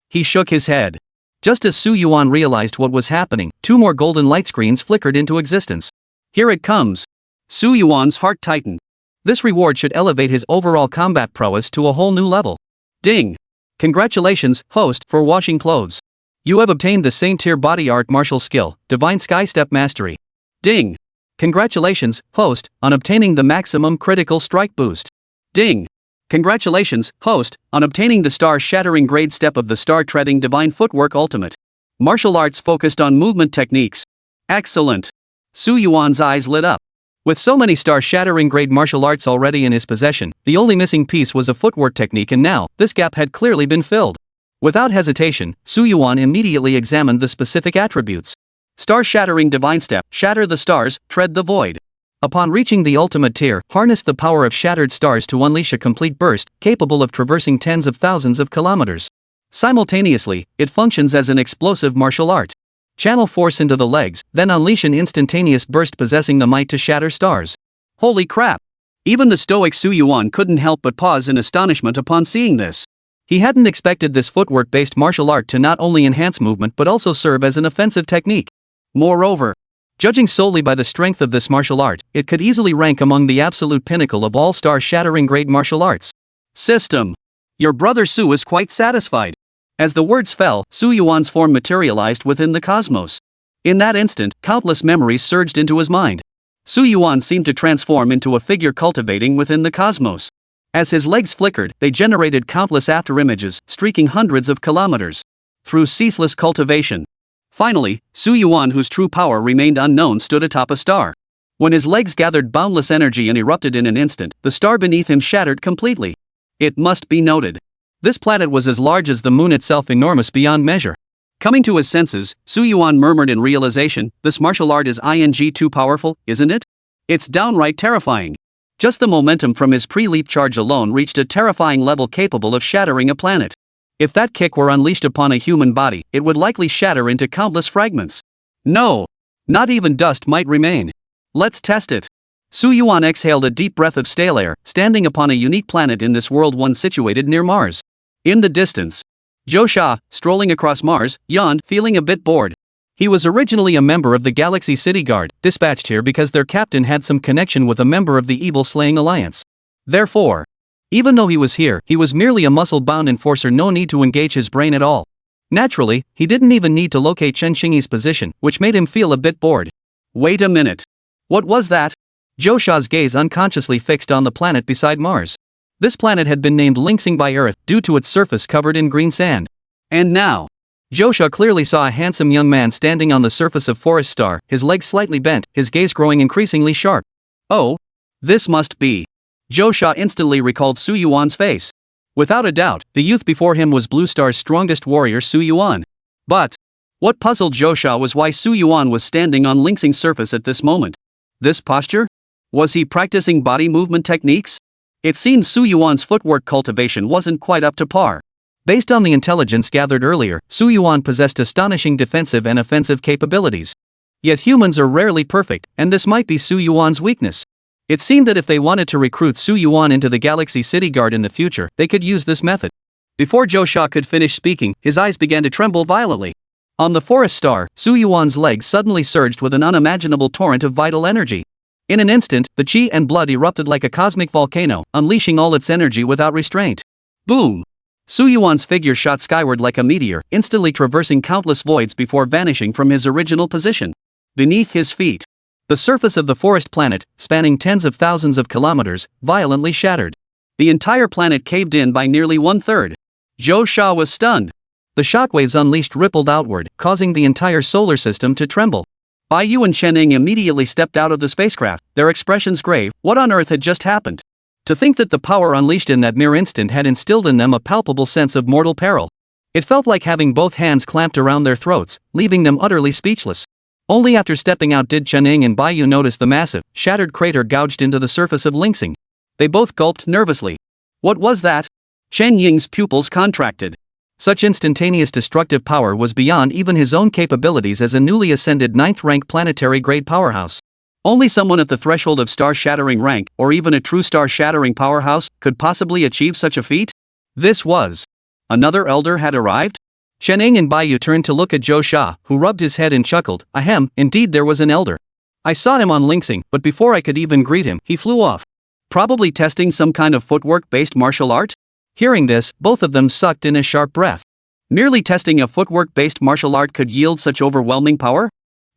He shook his head. Just as Su Yuan realized what was happening, 2 more golden light screens flickered into existence. Here it comes. Su Yuan's heart tightened. This reward should elevate his overall combat prowess to a whole new level. Ding. Congratulations, host, for washing clothes. You have obtained the same-tier body art martial skill, Divine Sky Step Mastery. Ding. Congratulations, host, on obtaining the maximum critical strike boost. Ding. Congratulations, host, on obtaining the star-shattering grade step of the Star-Treading Divine Footwork Ultimate. Martial arts focused on movement techniques. Excellent. Su Yuan's eyes lit up. With so many star-shattering grade martial arts already in his possession, the only missing piece was a footwork technique, and now, this gap had clearly been filled. Without hesitation, Su Yuan immediately examined the specific attributes. Star-shattering divine step, shatter the stars, tread the void. Upon reaching the ultimate tier, harness the power of shattered stars to unleash a complete burst, capable of traversing tens of thousands of kilometers. Simultaneously, it functions as an explosive martial art. Channel force into the legs, then unleash an instantaneous burst possessing the might to shatter stars. Holy crap! Even the stoic Su Yuan couldn't help but pause in astonishment upon seeing this. He hadn't expected this footwork-based martial art to not only enhance movement but also serve as an offensive technique. Moreover, judging solely by the strength of this martial art, it could easily rank among the absolute pinnacle of all star-shattering grade martial arts. System. Your brother Su is quite satisfied. As the words fell, Su Yuan's form materialized within the cosmos. In that instant, countless memories surged into his mind. Su Yuan seemed to transform into a figure cultivating within the cosmos. As his legs flickered, they generated countless afterimages, streaking hundreds of kilometers. Through ceaseless cultivation. Finally, Su Yuan, whose true power remained unknown, stood atop a star. When his legs gathered boundless energy and erupted in an instant, the star beneath him shattered completely. It must be noted. This planet was as large as the moon itself, enormous beyond measure. Coming to his senses, Su Yuan murmured in realization, this martial art is too powerful, isn't it? It's downright terrifying. Just the momentum from his pre-leap charge alone reached a terrifying level capable of shattering a planet. If that kick were unleashed upon a human body, it would likely shatter into countless fragments. No! Not even dust might remain. Let's test it. Su Yuan exhaled a deep breath of stale air, standing upon a unique planet in this world, one situated near Mars. In the distance, Zhou Sha, strolling across Mars, yawned, feeling a bit bored. He was originally a member of the Galaxy City Guard, dispatched here because their captain had some connection with a member of the Evil Slaying Alliance. Therefore, even though he was here, he was merely a muscle-bound enforcer, no need to engage his brain at all. Naturally, he didn't even need to locate Chen Xingyi's position, which made him feel a bit bored. Wait a minute. What was that? Zhou Sha's gaze unconsciously fixed on the planet beside Mars. This planet had been named Lingxing by Earth due to its surface covered in green sand. And now, Zhou Sha clearly saw a handsome young man standing on the surface of Forest Star, his legs slightly bent, his gaze growing increasingly sharp. Oh, this must be. Zhou Sha instantly recalled Su Yuan's face. Without a doubt, the youth before him was Blue Star's strongest warrior, Su Yuan. But what puzzled Zhou Sha was why Su Yuan was standing on Lingxing's surface at this moment. This posture? Was he practicing body movement techniques? It seemed Su Yuan's footwork cultivation wasn't quite up to par. Based on the intelligence gathered earlier, Su Yuan possessed astonishing defensive and offensive capabilities. Yet humans are rarely perfect, and this might be Su Yuan's weakness. It seemed that if they wanted to recruit Su Yuan into the Galaxy City Guard in the future, they could use this method. Before Zhou Sha could finish speaking, his eyes began to tremble violently. On the forest star, Su Yuan's legs suddenly surged with an unimaginable torrent of vital energy. In an instant, the chi and blood erupted like a cosmic volcano, unleashing all its energy without restraint. Boom! Su Yuan's figure shot skyward like a meteor, instantly traversing countless voids before vanishing from his original position. Beneath his feet, the surface of the forest planet, spanning tens of thousands of kilometers, violently shattered. The entire planet caved in by nearly 1/3. Zhou Sha was stunned. The shockwaves unleashed rippled outward, causing the entire solar system to tremble. Bai Yu and Chen Ning immediately stepped out of the spacecraft, their expressions grave. What on earth had just happened? To think that the power unleashed in that mere instant had instilled in them a palpable sense of mortal peril. It felt like having both hands clamped around their throats, leaving them utterly speechless. Only after stepping out did Chen Ning and Bai Yu notice the massive, shattered crater gouged into the surface of Lingsing. They both gulped nervously. What was that? Chen Ying's pupils contracted. Such instantaneous destructive power was beyond even his own capabilities as a newly ascended 9th-rank planetary-grade powerhouse. Only someone at the threshold of star-shattering rank, or even a true star-shattering powerhouse, could possibly achieve such a feat? This was. Another elder had arrived? Chen Ning and Bai Yu turned to look at Zhou Sha, who rubbed his head and chuckled. Ahem, indeed there was an elder. I saw him on Lingsing, but before I could even greet him, he flew off. Probably testing some kind of footwork-based martial art? Hearing this, both of them sucked in a sharp breath. Merely testing a footwork-based martial art could yield such overwhelming power?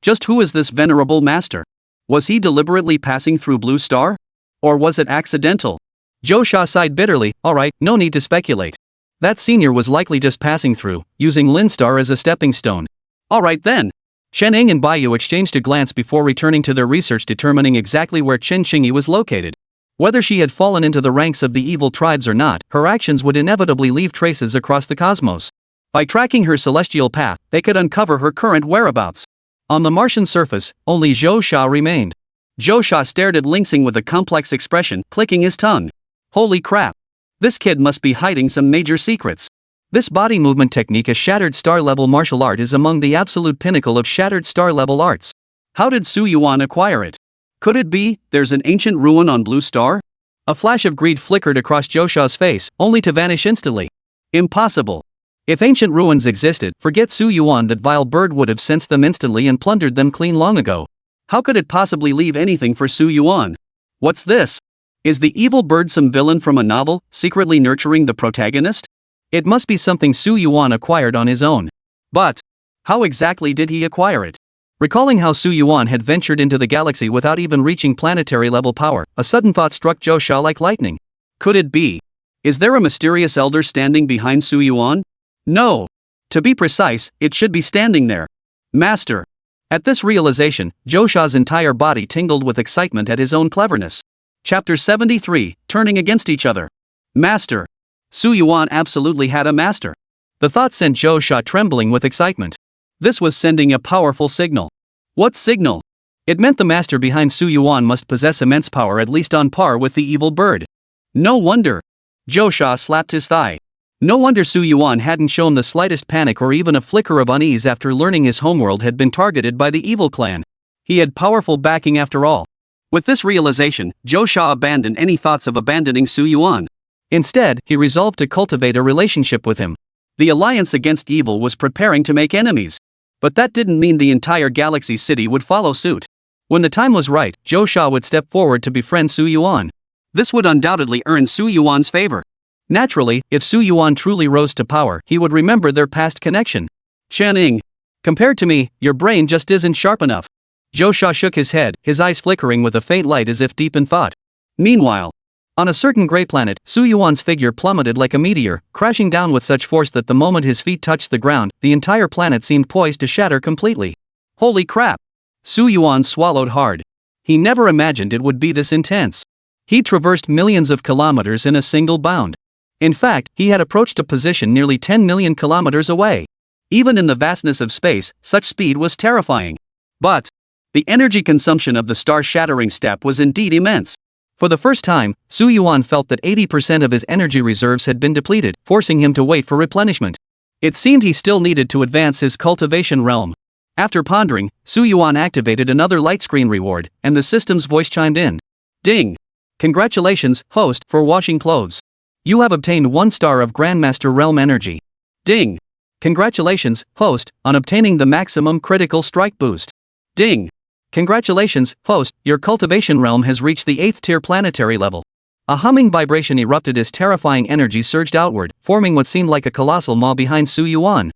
Just who is this venerable master? Was he deliberately passing through Blue Star? Or was it accidental? Zhou Sha sighed bitterly. Alright, no need to speculate. That senior was likely just passing through, using Lin Star as a stepping stone. Alright then. Chen Ning and Bai Yu exchanged a glance before returning to their research, determining exactly where Chen Xingyi was located. Whether she had fallen into the ranks of the evil tribes or not, her actions would inevitably leave traces across the cosmos. By tracking her celestial path, they could uncover her current whereabouts. On the Martian surface, only Zhou Sha remained. Zhou Sha stared at Lingsing with a complex expression, clicking his tongue. Holy crap! This kid must be hiding some major secrets. This body movement technique, a shattered star-level martial art, is among the absolute pinnacle of shattered star-level arts. How did Su Yuan acquire it? Could it be, there's an ancient ruin on Blue Star? A flash of greed flickered across Zhou Sha's face, only to vanish instantly. Impossible. If ancient ruins existed, forget Su Yuan, that vile bird would have sensed them instantly and plundered them clean long ago. How could it possibly leave anything for Su Yuan? What's this? Is the evil bird some villain from a novel, secretly nurturing the protagonist? It must be something Su Yuan acquired on his own. But how exactly did he acquire it? Recalling how Su Yuan had ventured into the galaxy without even reaching planetary-level power, a sudden thought struck Zhou Sha like lightning. Could it be? Is there a mysterious elder standing behind Su Yuan? No. To be precise, it should be standing there. Master. At this realization, Zhou Sha's entire body tingled with excitement at his own cleverness. Chapter 73, Turning Against Each Other. Master. Su Yuan absolutely had a master. The thought sent Zhou Sha trembling with excitement. This was sending a powerful signal. What signal? It meant the master behind Su Yuan must possess immense power, at least on par with the evil bird. No wonder. Zhou Sha slapped his thigh. No wonder Su Yuan hadn't shown the slightest panic or even a flicker of unease after learning his homeworld had been targeted by the evil clan. He had powerful backing after all. With this realization, Zhou Sha abandoned any thoughts of abandoning Su Yuan. Instead, he resolved to cultivate a relationship with him. The alliance against evil was preparing to make enemies. But that didn't mean the entire Galaxy City would follow suit. When the time was right, Zhou Sha would step forward to befriend Su Yuan. This would undoubtedly earn Su Yuan's favor. Naturally, if Su Yuan truly rose to power, he would remember their past connection. Chen Ning. Compared to me, your brain just isn't sharp enough. Zhou Sha shook his head, his eyes flickering with a faint light as if deep in thought. Meanwhile, on a certain gray planet, Su Yuan's figure plummeted like a meteor, crashing down with such force that the moment his feet touched the ground, the entire planet seemed poised to shatter completely. Holy crap! Su Yuan swallowed hard. He never imagined it would be this intense. He traversed millions of kilometers in a single bound. In fact, he had approached a position nearly 10 million kilometers away. Even in the vastness of space, such speed was terrifying. But the energy consumption of the star-shattering step was indeed immense. For the first time, Su Yuan felt that 80% of his energy reserves had been depleted, forcing him to wait for replenishment. It seemed he still needed to advance his cultivation realm. After pondering, Su Yuan activated another light screen reward, and the system's voice chimed in. Ding! Congratulations, host, for washing clothes. You have obtained 1 star of Grandmaster Realm Energy. Ding! Congratulations, host, on obtaining the maximum critical strike boost. Ding! Congratulations, host, your cultivation realm has reached the 8th tier planetary level. A humming vibration erupted as terrifying energy surged outward, forming what seemed like a colossal maw behind Su Yuan.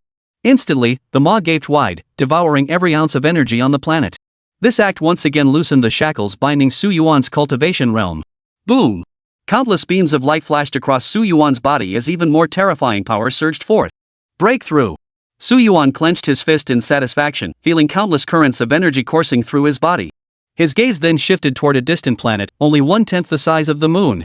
Instantly, the maw gaped wide, devouring every ounce of energy on the planet. This act once again loosened the shackles binding Su Yuan's cultivation realm. Boom! Countless beams of light flashed across Su Yuan's body as even more terrifying power surged forth. Breakthrough! Su Yuan clenched his fist in satisfaction, feeling countless currents of energy coursing through his body. His gaze then shifted toward a distant planet, only 1/10 the size of the moon.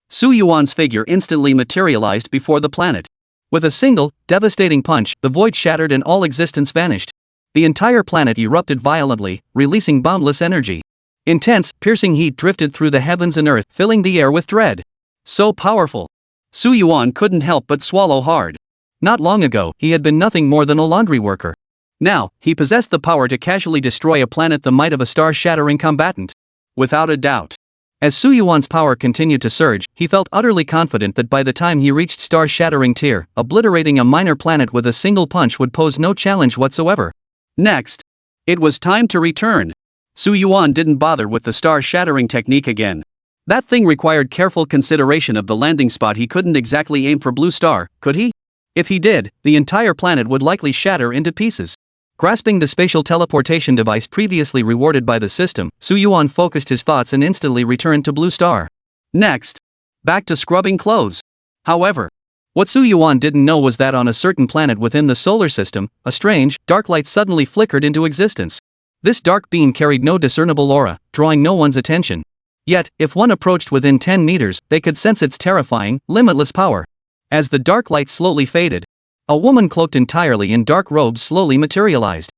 Su Yuan's figure instantly materialized before the planet. With a single, devastating punch, the void shattered and all existence vanished. The entire planet erupted violently, releasing boundless energy. Intense, piercing heat drifted through the heavens and earth, filling the air with dread. So powerful! Su Yuan couldn't help but swallow hard. Not long ago, he had been nothing more than a laundry worker. Now, he possessed the power to casually destroy a planet the might of a star-shattering combatant. Without a doubt. As Su Yuan's power continued to surge, he felt utterly confident that by the time he reached star-shattering tier, obliterating a minor planet with a single punch would pose no challenge whatsoever. Next. It was time to return. Su Yuan didn't bother with the star-shattering technique again. That thing required careful consideration of the landing spot. He couldn't exactly aim for Blue Star, could he? If he did, the entire planet would likely shatter into pieces. Grasping the spatial teleportation device previously rewarded by the system, Su Yuan focused his thoughts and instantly returned to Blue Star. Next. Back to scrubbing clothes. However, what Su Yuan didn't know was that on a certain planet within the solar system, a strange, dark light suddenly flickered into existence. This dark beam carried no discernible aura, drawing no one's attention. Yet, if one approached within 10 meters, they could sense its terrifying, limitless power. As the dark light slowly faded, a woman cloaked entirely in dark robes slowly materialized.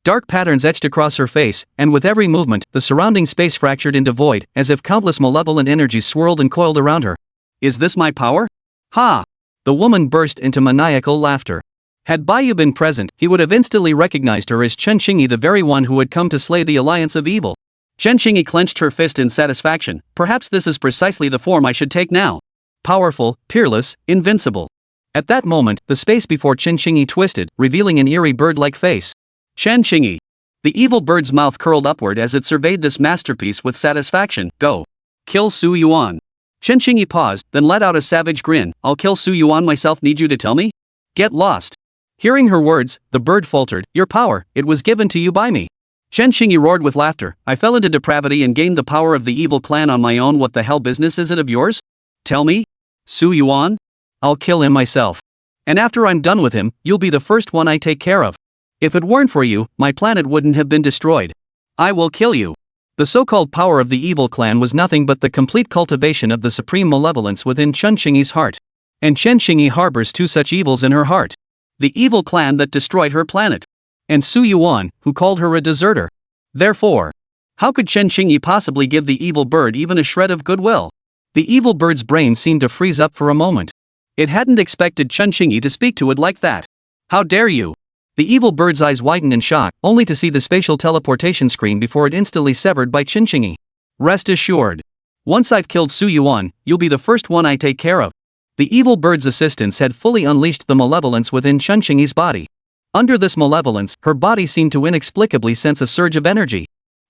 Dark patterns etched across her face, and with every movement, the surrounding space fractured into void, as if countless malevolent energies swirled and coiled around her. Is this my power? Ha! The woman burst into maniacal laughter. Had Baiyu been present, he would have instantly recognized her as Chen Qingyi, the very one who had come to slay the alliance of evil. Chen Qingyi clenched her fist in satisfaction. Perhaps this is precisely the form I should take now. Powerful, peerless, invincible. At that moment, the space before Chen Qingyi twisted, revealing an eerie bird-like face. Chen Qingyi. The evil bird's mouth curled upward as it surveyed this masterpiece with satisfaction. Go. Kill Su Yuan. Chen Qingyi paused, then let out a savage grin. I'll kill Su Yuan myself. Need you to tell me? Get lost. Hearing her words, the bird faltered. Your power, it was given to you by me. Chen Qingyi roared with laughter. I fell into depravity and gained the power of the evil clan on my own. What the hell business is it of yours? Tell me? Su Yuan? I'll kill him myself. And after I'm done with him, you'll be the first one I take care of. If it weren't for you, my planet wouldn't have been destroyed. I will kill you. The so-called power of the evil clan was nothing but the complete cultivation of the supreme malevolence within Chen Qingyi's heart. And Chen Qingyi harbors 2 such evils in her heart. The evil clan that destroyed her planet. And Su Yuan, who called her a deserter. Therefore, how could Chen Qingyi possibly give the evil bird even a shred of goodwill? The evil bird's brain seemed to freeze up for a moment. It hadn't expected Chen Qingyi to speak to it like that. How dare you? The evil bird's eyes widened in shock, only to see the spatial teleportation screen before it instantly severed by Chen Qingyi. Rest assured. Once I've killed Su Yuan, you'll be the first one I take care of. The evil bird's assistants had fully unleashed the malevolence within Chen Qingyi's body. Under this malevolence, her body seemed to inexplicably sense a surge of energy.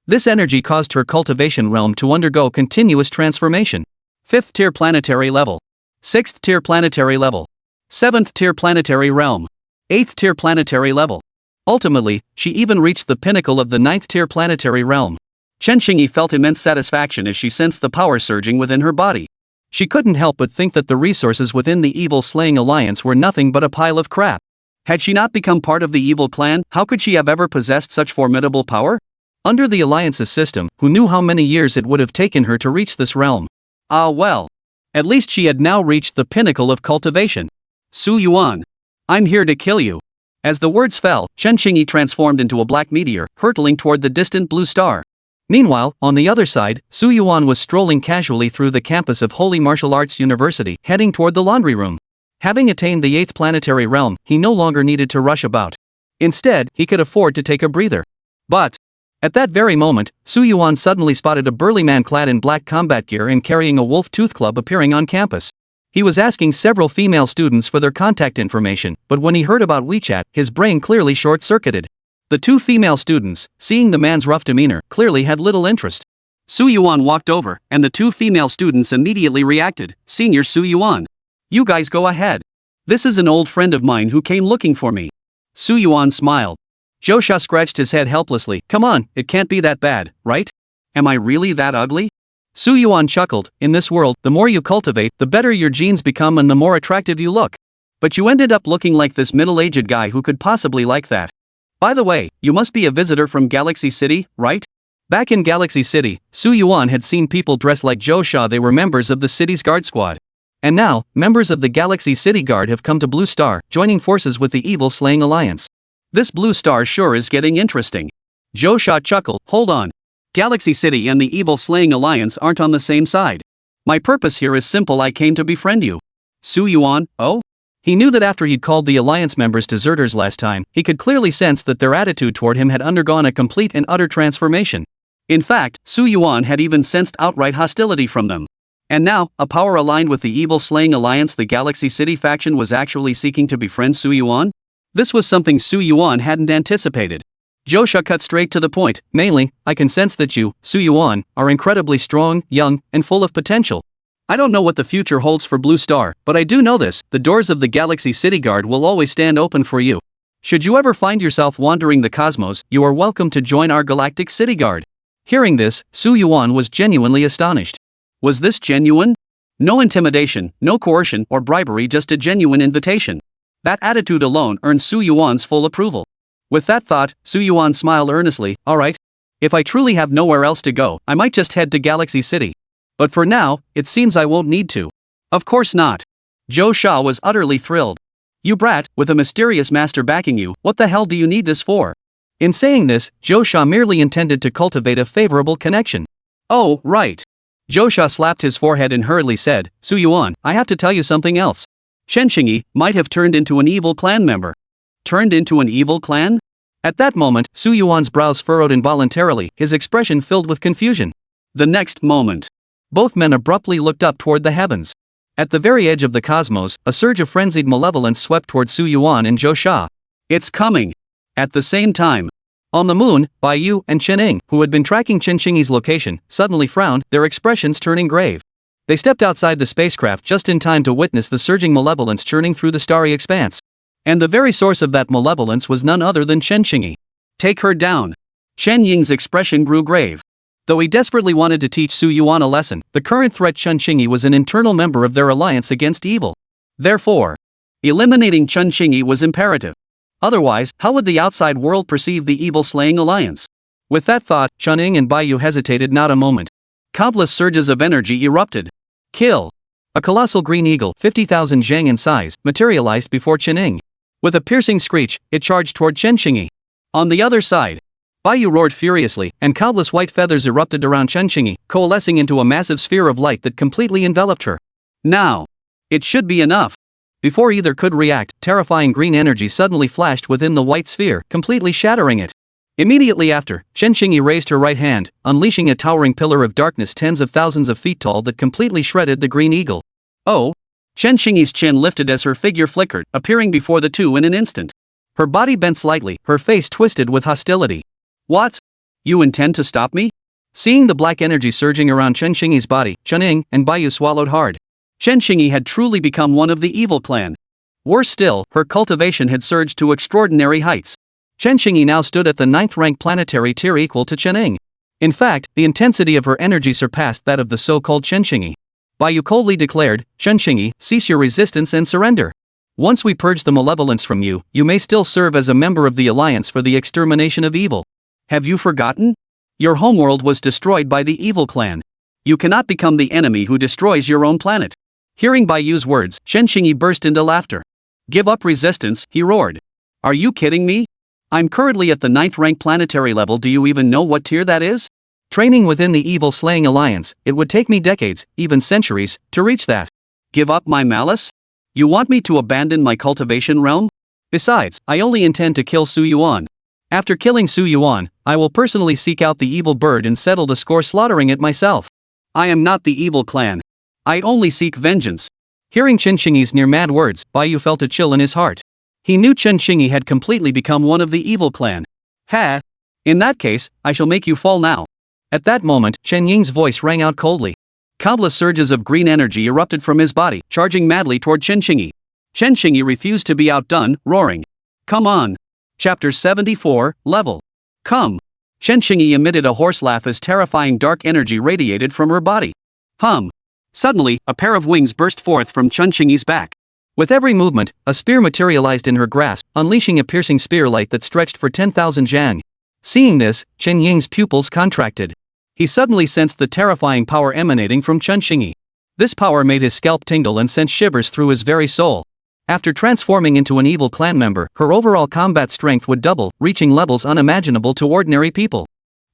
This energy caused her cultivation realm to undergo continuous transformation. 5th tier planetary level. 6th tier planetary level. 7th tier planetary realm. 8th tier planetary level. Ultimately, she even reached the pinnacle of the 9th tier planetary realm. Chen Qingyi felt immense satisfaction as she sensed the power surging within her body. She couldn't help but think that the resources within the evil-slaying alliance were nothing but a pile of crap. Had she not become part of the evil clan, how could she have ever possessed such formidable power? Under the alliance's system, who knew how many years it would have taken her to reach this realm? Ah well. At least she had now reached the pinnacle of cultivation. Su Yuan. I'm here to kill you. As the words fell, Chen Qingyi transformed into a black meteor, hurtling toward the distant blue star. Meanwhile, on the other side, Su Yuan was strolling casually through the campus of Holy Martial Arts University, heading toward the laundry room. Having attained the 8th planetary realm, he no longer needed to rush about. Instead, he could afford to take a breather. But at that very moment, Su Yuan suddenly spotted a burly man clad in black combat gear and carrying a wolf tooth club appearing on campus. He was asking several female students for their contact information, but when he heard about WeChat, his brain clearly short-circuited. The 2 female students, seeing the man's rough demeanor, clearly had little interest. Su Yuan walked over, and the 2 female students immediately reacted. "Senior Su Yuan. You guys go ahead. This is an old friend of mine who came looking for me." Su Yuan smiled. Josha scratched his head helplessly. "Come on, it can't be that bad, right? Am I really that ugly?" Su Yuan chuckled. "In this world, the more you cultivate, the better your genes become and the more attractive you look. But you ended up looking like this middle-aged guy who could possibly like that. By the way, you must be a visitor from Galaxy City, right?" Back in Galaxy City, Su Yuan had seen people dressed like Josha. They were members of the city's guard squad. And now, members of the Galaxy City Guard have come to Blue Star, joining forces with the Evil Slaying Alliance. This Blue Star sure is getting interesting. Josha chuckled. "Hold on. Galaxy City and the Evil Slaying Alliance aren't on the same side. My purpose here is simple. I came to befriend you." Su Yuan, oh? He knew that after he'd called the Alliance members deserters last time, he could clearly sense that their attitude toward him had undergone a complete and utter transformation. In fact, Su Yuan had even sensed outright hostility from them. And now, a power aligned with the Evil Slaying Alliance, the Galaxy City faction, was actually seeking to befriend Su Yuan? This was something Su Yuan hadn't anticipated. Josha cut straight to the point. "Mainly, I can sense that you, Su Yuan, are incredibly strong, young, and full of potential. I don't know what the future holds for Blue Star, but I do know this: the doors of the Galaxy City Guard will always stand open for you. Should you ever find yourself wandering the cosmos, you are welcome to join our Galactic City Guard." Hearing this, Su Yuan was genuinely astonished. Was this genuine? No intimidation, no coercion or bribery, just a genuine invitation. That attitude alone earned Su Yuan's full approval. With that thought, Su Yuan smiled earnestly. "Alright. If I truly have nowhere else to go, I might just head to Galaxy City. But for now, it seems I won't need to." "Of course not." Josha was utterly thrilled. "You brat, with a mysterious master backing you, what the hell do you need this for?" In saying this, Josha merely intended to cultivate a favorable connection. "Oh, right." Josha slapped his forehead and hurriedly said, "Su Yuan, I have to tell you something else. Shen Qingyi might have turned into an evil clan member." Turned into an evil clan? At that moment, Su Yuan's brows furrowed involuntarily, his expression filled with confusion. The next moment, both men abruptly looked up toward the heavens. At the very edge of the cosmos, a surge of frenzied malevolence swept toward Su Yuan and Josha. "It's coming!" At the same time, on the moon, Baiyu and Chen, who had been tracking Shen Qingyi's location, suddenly frowned, their expressions turning grave. They stepped outside the spacecraft just in time to witness the surging malevolence churning through the starry expanse. And the very source of that malevolence was none other than Shen Qingyi. "Take her down." Shen Ying's expression grew grave. Though he desperately wanted to teach Su Yuan a lesson, the current threat Shen Qingyi was an internal member of their alliance against evil. Therefore, eliminating Shen Qingyi was imperative. Otherwise, how would the outside world perceive the Evil Slaying Alliance? With that thought, Chen and Baiyu hesitated not a moment. Countless surges of energy erupted. Kill! A colossal green eagle, 50,000 zhang in size, materialized before Chen. With a piercing screech, it charged toward Shen Qingyi. On the other side, Baiyu roared furiously, and countless white feathers erupted around Shen Qingyi, coalescing into a massive sphere of light that completely enveloped her. Now, it should be enough. Before either could react, terrifying green energy suddenly flashed within the white sphere, completely shattering it. Immediately after, Shen Qingyi raised her right hand, unleashing a towering pillar of darkness tens of thousands of feet tall that completely shredded the green eagle. Oh! Shen Qingyi's chin lifted as her figure flickered, appearing before the two in an instant. Her body bent slightly, her face twisted with hostility. "What? You intend to stop me?" Seeing the black energy surging around Shen Qingyi's body, Chen and Baiyu swallowed hard. Shen Qingyi had truly become one of the evil clan. Worse still, her cultivation had surged to extraordinary heights. Shen Qingyi now stood at the 9th rank planetary tier equal to Chen. In fact, the intensity of her energy surpassed that of the so-called Shen Qingyi. Baiyu coldly declared, "Shen Qingyi, cease your resistance and surrender. Once we purge the malevolence from you, you may still serve as a member of the Alliance for the extermination of evil. Have you forgotten? Your homeworld was destroyed by the evil clan. You cannot become the enemy who destroys your own planet." Hearing Baiyu's words, Shen Qingyi burst into laughter. "Give up resistance," he roared. "Are you kidding me? I'm currently at the 9th rank planetary level. Do you even know what tier that is? Training within the evil-slaying alliance, it would take me decades, even centuries, to reach that. Give up my malice? You want me to abandon my cultivation realm? Besides, I only intend to kill Su Yuan. After killing Su Yuan, I will personally seek out the evil bird and settle the score slaughtering it myself. I am not the evil clan. I only seek vengeance. Hearing Chen Xingyi's near-mad words, Baiyu felt a chill in his heart. He knew Chen Xingyi had completely become one of the evil clan. Ha! In that case, I shall make you fall now. At that moment, Chen Ying's voice rang out coldly. Countless surges of green energy erupted from his body, charging madly toward Chen Xingyi. Chen Xingyi refused to be outdone, roaring. Come on! Chapter 74, Level. Come! Chen Xingyi emitted a hoarse laugh as terrifying dark energy radiated from her body. Hum! Suddenly, a pair of wings burst forth from Chen Xingyi's back. With every movement, a spear materialized in her grasp, unleashing a piercing spear light that stretched for 10,000 zhang. Seeing this, Chen Ying's pupils contracted. He suddenly sensed the terrifying power emanating from Chen Xingyi. This power made his scalp tingle and sent shivers through his very soul. After transforming into an evil clan member, her overall combat strength would double, reaching levels unimaginable to ordinary people.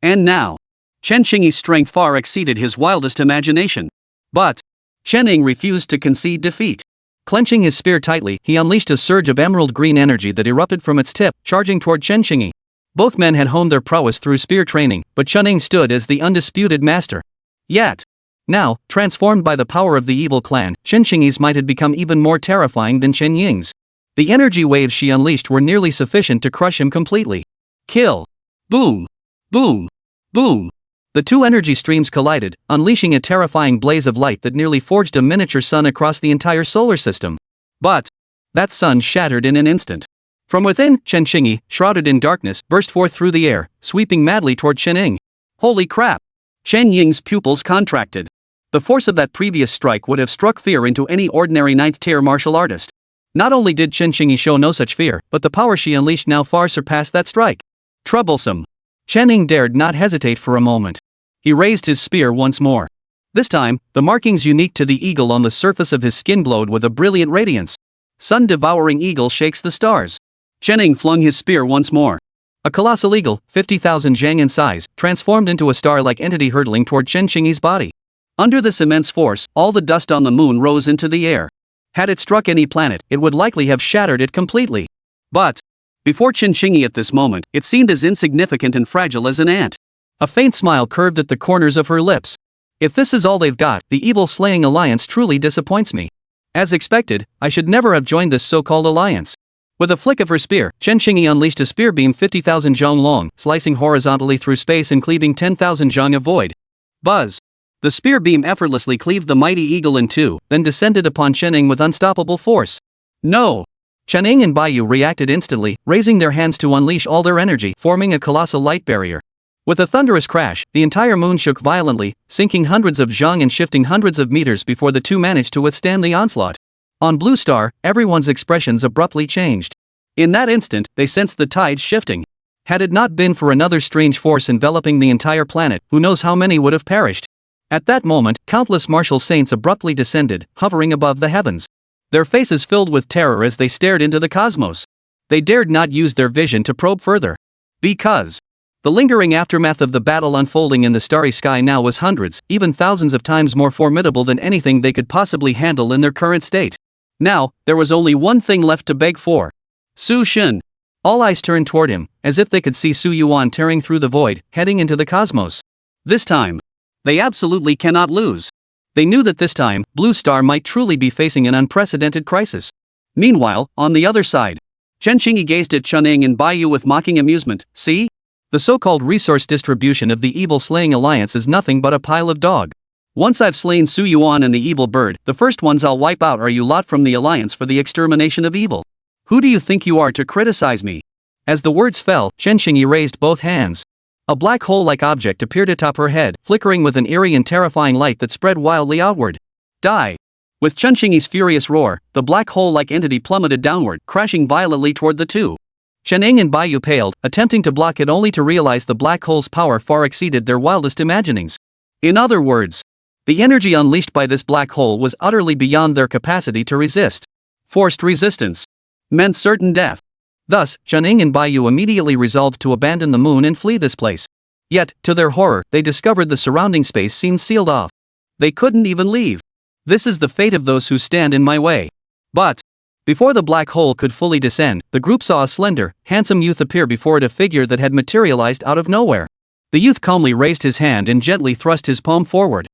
And now, Chen Xingyi's strength far exceeded his wildest imagination. But Chen Ying refused to concede defeat. Clenching his spear tightly, he unleashed a surge of emerald green energy that erupted from its tip, charging toward Chen Xingyi. Both men had honed their prowess through spear training, but Chen Ying stood as the undisputed master. Yet, now, transformed by the power of the evil clan, Chen Xingyi's might had become even more terrifying than Chen Ying's. The energy waves she unleashed were nearly sufficient to crush him completely. Kill! Boom! Boom! Boom! The two energy streams collided, unleashing a terrifying blaze of light that nearly forged a miniature sun across the entire solar system. But that sun shattered in an instant. From within, Chen Xingyi, shrouded in darkness, burst forth through the air, sweeping madly toward Chen Ying. Holy crap! Chen Ying's pupils contracted. The force of that previous strike would have struck fear into any ordinary 9th-tier martial artist. Not only did Chen Xingyi show no such fear, but the power she unleashed now far surpassed that strike. Troublesome. Chen Ying dared not hesitate for a moment. He raised his spear once more. This time, the markings unique to the eagle on the surface of his skin glowed with a brilliant radiance. Sun-devouring eagle shakes the stars. Chen Ying flung his spear once more. A colossal eagle, 50,000 zhang in size, transformed into a star-like entity hurtling toward Chen Xingyi's body. Under this immense force, all the dust on the moon rose into the air. Had it struck any planet, it would likely have shattered it completely. But before Chen Xingyi at this moment, it seemed as insignificant and fragile as an ant. A faint smile curved at the corners of her lips. If this is all they've got, the evil-slaying alliance truly disappoints me. As expected, I should never have joined this so-called alliance. With a flick of her spear, Chen Xingyi unleashed a spear beam 50,000 zhang long, slicing horizontally through space and cleaving 10,000 zhang of void. Buzz! The spear beam effortlessly cleaved the mighty eagle in two, then descended upon Chen Ying with unstoppable force. No! Chen Ying and Baiyu reacted instantly, raising their hands to unleash all their energy, forming a colossal light barrier. With a thunderous crash, the entire moon shook violently, sinking hundreds of zhang and shifting hundreds of meters before the two managed to withstand the onslaught. On Blue Star, everyone's expressions abruptly changed. In that instant, they sensed the tides shifting. Had it not been for another strange force enveloping the entire planet, who knows how many would have perished. At that moment, countless martial saints abruptly descended, hovering above the heavens. Their faces filled with terror as they stared into the cosmos. They dared not use their vision to probe further. Because the lingering aftermath of the battle unfolding in the starry sky now was hundreds, even thousands of times more formidable than anything they could possibly handle in their current state. Now, there was only one thing left to beg for. Su Shen. All eyes turned toward him, as if they could see Su Yuan tearing through the void, heading into the cosmos. This time, they absolutely cannot lose. They knew that this time, Blue Star might truly be facing an unprecedented crisis. Meanwhile, on the other side, Chen Xingyi gazed at Chen Ying and Baiyu with mocking amusement. See? The so-called resource distribution of the evil-slaying alliance is nothing but a pile of dog. Once I've slain Su Yuan and the evil bird, the first ones I'll wipe out are you lot from the alliance for the extermination of evil. Who do you think you are to criticize me? As the words fell, Chen Xingyi raised both hands. A black hole-like object appeared atop her head, flickering with an eerie and terrifying light that spread wildly outward. Die! With Chen Xingyi's furious roar, the black hole-like entity plummeted downward, crashing violently toward the two. Chen Ying and Baiyu paled, attempting to block it only to realize the black hole's power far exceeded their wildest imaginings. In other words, the energy unleashed by this black hole was utterly beyond their capacity to resist. Forced resistance meant certain death. Thus, Chen Ying and Baiyu immediately resolved to abandon the moon and flee this place. Yet, to their horror, they discovered the surrounding space seemed sealed off. They couldn't even leave. This is the fate of those who stand in my way. But before the black hole could fully descend, the group saw a slender, handsome youth appear before it, a figure that had materialized out of nowhere. The youth calmly raised his hand and gently thrust his palm forward.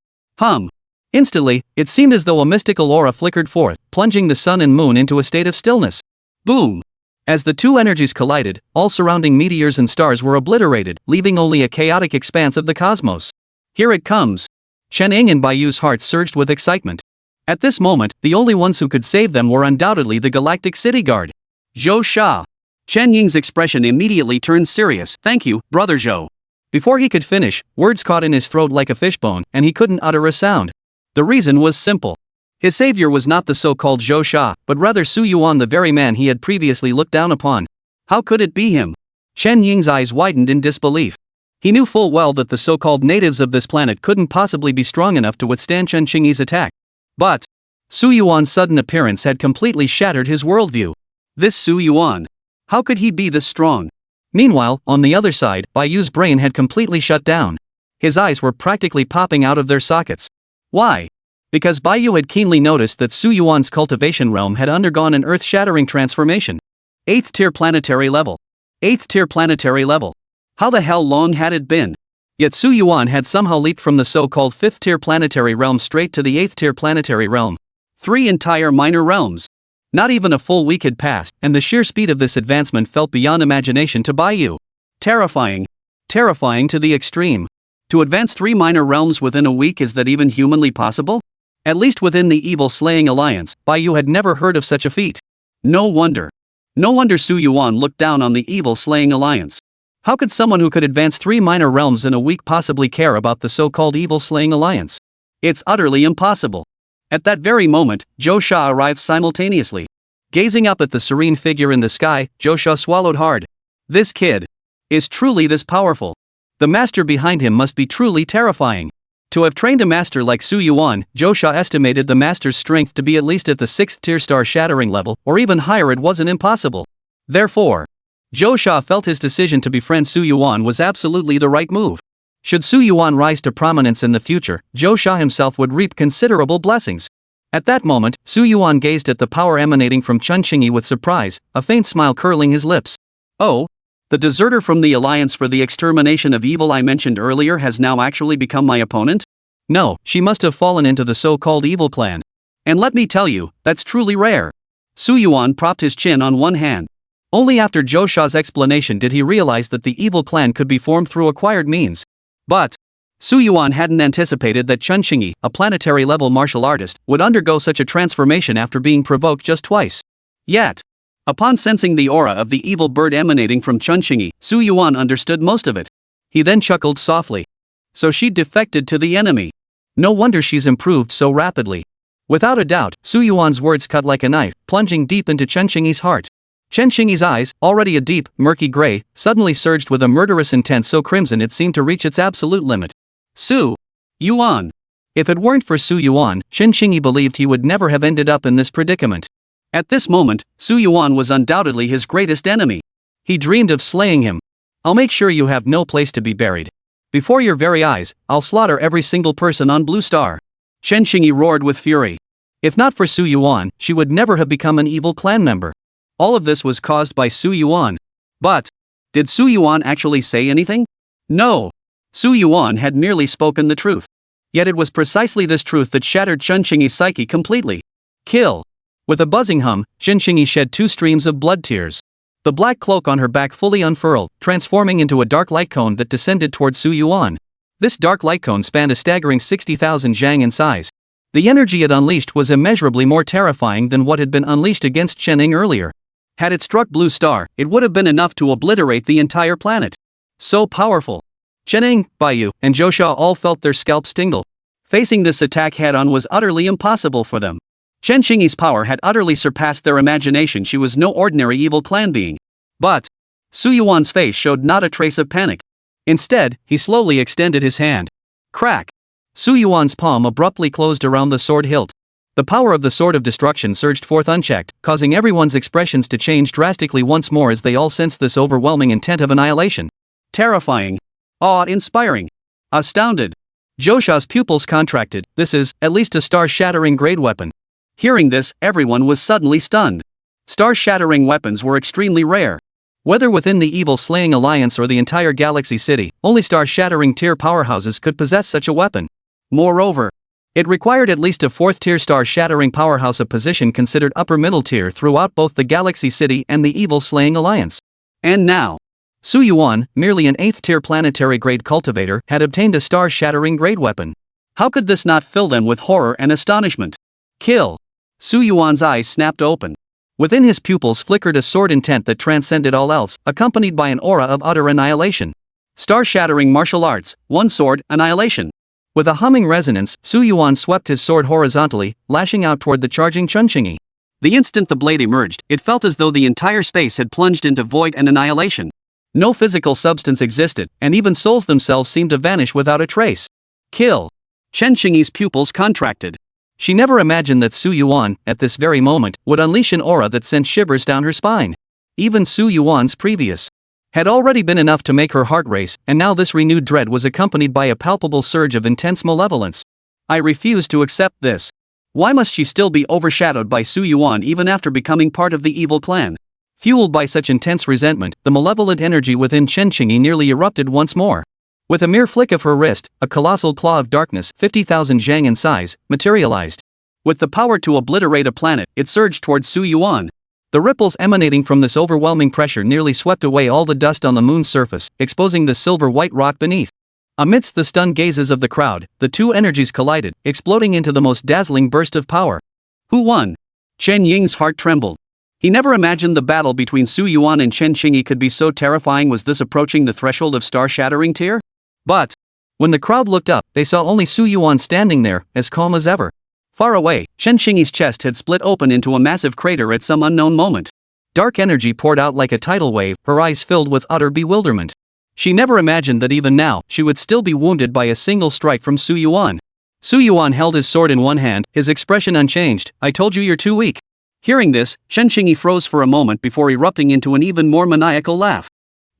Instantly, it seemed as though a mystical aura flickered forth, plunging the sun and moon into a state of stillness. Boom! As the two energies collided, all surrounding meteors and stars were obliterated, leaving only a chaotic expanse of the cosmos. Here it comes! Chen Ying and Baiyu's hearts surged with excitement. At this moment, the only ones who could save them were undoubtedly the Galactic City Guard. Zhou Sha. Chen Ying's expression immediately turned serious. Thank you, Brother Zhou. Before he could finish, words caught in his throat like a fishbone, and he couldn't utter a sound. The reason was simple. His savior was not the so-called Zhou Sha, but rather Su Yuan, the very man he had previously looked down upon. How could it be him? Chen Ying's eyes widened in disbelief. He knew full well that the so-called natives of this planet couldn't possibly be strong enough to withstand Chen Qingyi's attack. But Su Yuan's sudden appearance had completely shattered his worldview. This Su Yuan. How could he be this strong? Meanwhile, on the other side, Baiyu's brain had completely shut down. His eyes were practically popping out of their sockets. Why? Because Baiyu had keenly noticed that Su Yuan's cultivation realm had undergone an earth-shattering transformation. 8th tier planetary level. 8th tier planetary level. How the hell long had it been? Yet Su Yuan had somehow leaped from the so-called 5th tier planetary realm straight to the 8th tier planetary realm. 3 entire minor realms. Not even a full week had passed, and the sheer speed of this advancement felt beyond imagination to Baiyu. Terrifying. Terrifying to the extreme. To advance 3 minor realms within a week, is that even humanly possible? At least within the Evil Slaying Alliance, Baiyu had never heard of such a feat. No wonder. No wonder Su Yuan looked down on the Evil Slaying Alliance. How could someone who could advance 3 minor realms in a week possibly care about the so-called Evil Slaying Alliance? It's utterly impossible. At that very moment, Zhou Sha arrived simultaneously. Gazing up at the serene figure in the sky, Zhou Sha swallowed hard. This kid is truly this powerful. The master behind him must be truly terrifying. To have trained a master like Su Yuan, Zhou Sha estimated the master's strength to be at least at the 6th tier star shattering level, or even higher. It wasn't impossible. Therefore, Zhou Sha felt his decision to befriend Su Yuan was absolutely the right move. Should Su Yuan rise to prominence in the future, Zhou Sha himself would reap considerable blessings. At that moment, Su Yuan gazed at the power emanating from Chen Qingyi with surprise, a faint smile curling his lips. Oh? The deserter from the Alliance for the Extermination of Evil I mentioned earlier has now actually become my opponent? No, she must have fallen into the so-called evil clan. And let me tell you, that's truly rare. Su Yuan propped his chin on one hand. Only after Zhou Sha's explanation did he realize that the evil clan could be formed through acquired means. But Su Yuan hadn't anticipated that Chen Qingyi, a planetary-level martial artist, would undergo such a transformation after being provoked just twice. Yet, upon sensing the aura of the evil bird emanating from Chen Qingyi, Su Yuan understood most of it. He then chuckled softly. So she defected to the enemy. No wonder she's improved so rapidly. Without a doubt, Su Yuan's words cut like a knife, plunging deep into Chen Qingyi's heart. Chen Qingyi's eyes, already a deep, murky gray, suddenly surged with a murderous intent so crimson it seemed to reach its absolute limit. Su Yuan. If it weren't for Su Yuan, Chen Qingyi believed he would never have ended up in this predicament. At this moment, Su Yuan was undoubtedly his greatest enemy. He dreamed of slaying him. I'll make sure you have no place to be buried. Before your very eyes, I'll slaughter every single person on Blue Star. Chen Qingyi roared with fury. If not for Su Yuan, she would never have become an evil clan member. All of this was caused by Su Yuan. But did Su Yuan actually say anything? No. Su Yuan had merely spoken the truth. Yet it was precisely this truth that shattered Chen Qingyi's psyche completely. Kill. With a buzzing hum, Chen Qingyi shed 2 streams of blood tears. The black cloak on her back fully unfurled, transforming into a dark light cone that descended towards Su Yuan. This dark light cone spanned a staggering 60,000 zhang in size. The energy it unleashed was immeasurably more terrifying than what had been unleashed against Chen Ying earlier. Had it struck Blue Star, it would have been enough to obliterate the entire planet. So powerful. Chen Ying, Baiyu, and Zhou Sha all felt their scalps tingle. Facing this attack head-on was utterly impossible for them. Chen Qingyi's power had utterly surpassed their imagination. She was no ordinary evil clan being. But Su Yuan's face showed not a trace of panic. Instead, he slowly extended his hand. Crack! Su Yuan's palm abruptly closed around the sword hilt. The power of the Sword of Destruction surged forth unchecked, causing everyone's expressions to change drastically once more as they all sensed this overwhelming intent of annihilation. Terrifying. Awe-inspiring. Astounded. Josha's pupils contracted. This is, at least, a star-shattering grade weapon. Hearing this, everyone was suddenly stunned. Star-shattering weapons were extremely rare. Whether within the Evil Slaying Alliance or the entire Galaxy City, only star-shattering tier powerhouses could possess such a weapon. Moreover, it required at least a 4th-tier star-shattering powerhouse, a position considered upper-middle tier throughout both the Galaxy City and the Evil Slaying Alliance. And now, Su Yuan, merely an 8th-tier planetary-grade cultivator, had obtained a star-shattering grade weapon. How could this not fill them with horror and astonishment? Kill! Su Yuan's eyes snapped open. Within his pupils flickered a sword intent that transcended all else, accompanied by an aura of utter annihilation. Star-shattering martial arts, one sword, annihilation. With a humming resonance, Su Yuan swept his sword horizontally, lashing out toward the charging Chunqingi. The instant the blade emerged, it felt as though the entire space had plunged into void and annihilation. No physical substance existed, and even souls themselves seemed to vanish without a trace. Kill! Chunqingi's pupils contracted. She never imagined that Su Yuan, at this very moment, would unleash an aura that sent shivers down her spine. Even Su Yuan's previous had already been enough to make her heart race, and now this renewed dread was accompanied by a palpable surge of intense malevolence. I refuse to accept this. Why must she still be overshadowed by Su Yuan even after becoming part of the evil clan? Fueled by such intense resentment, the malevolent energy within Chunqingi nearly erupted once more. With a mere flick of her wrist, a colossal claw of darkness, 50,000 zhang in size, materialized. With the power to obliterate a planet, it surged towards Su Yuan. The ripples emanating from this overwhelming pressure nearly swept away all the dust on the moon's surface, exposing the silver-white rock beneath. Amidst the stunned gazes of the crowd, the two energies collided, exploding into the most dazzling burst of power. Who won? Chen Ying's heart trembled. He never imagined the battle between Su Yuan and Chunqingi could be so terrifying. Was this approaching the threshold of star-shattering tier? But when the crowd looked up, they saw only Su Yuan standing there, as calm as ever. Far away, Chunqingi's chest had split open into a massive crater at some unknown moment. Dark energy poured out like a tidal wave, her eyes filled with utter bewilderment. She never imagined that even now, she would still be wounded by a single strike from Su Yuan. Su Yuan held his sword in one hand, his expression unchanged. I told you you're too weak. Hearing this, Chunqingi froze for a moment before erupting into an even more maniacal laugh.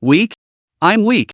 Weak? I'm weak.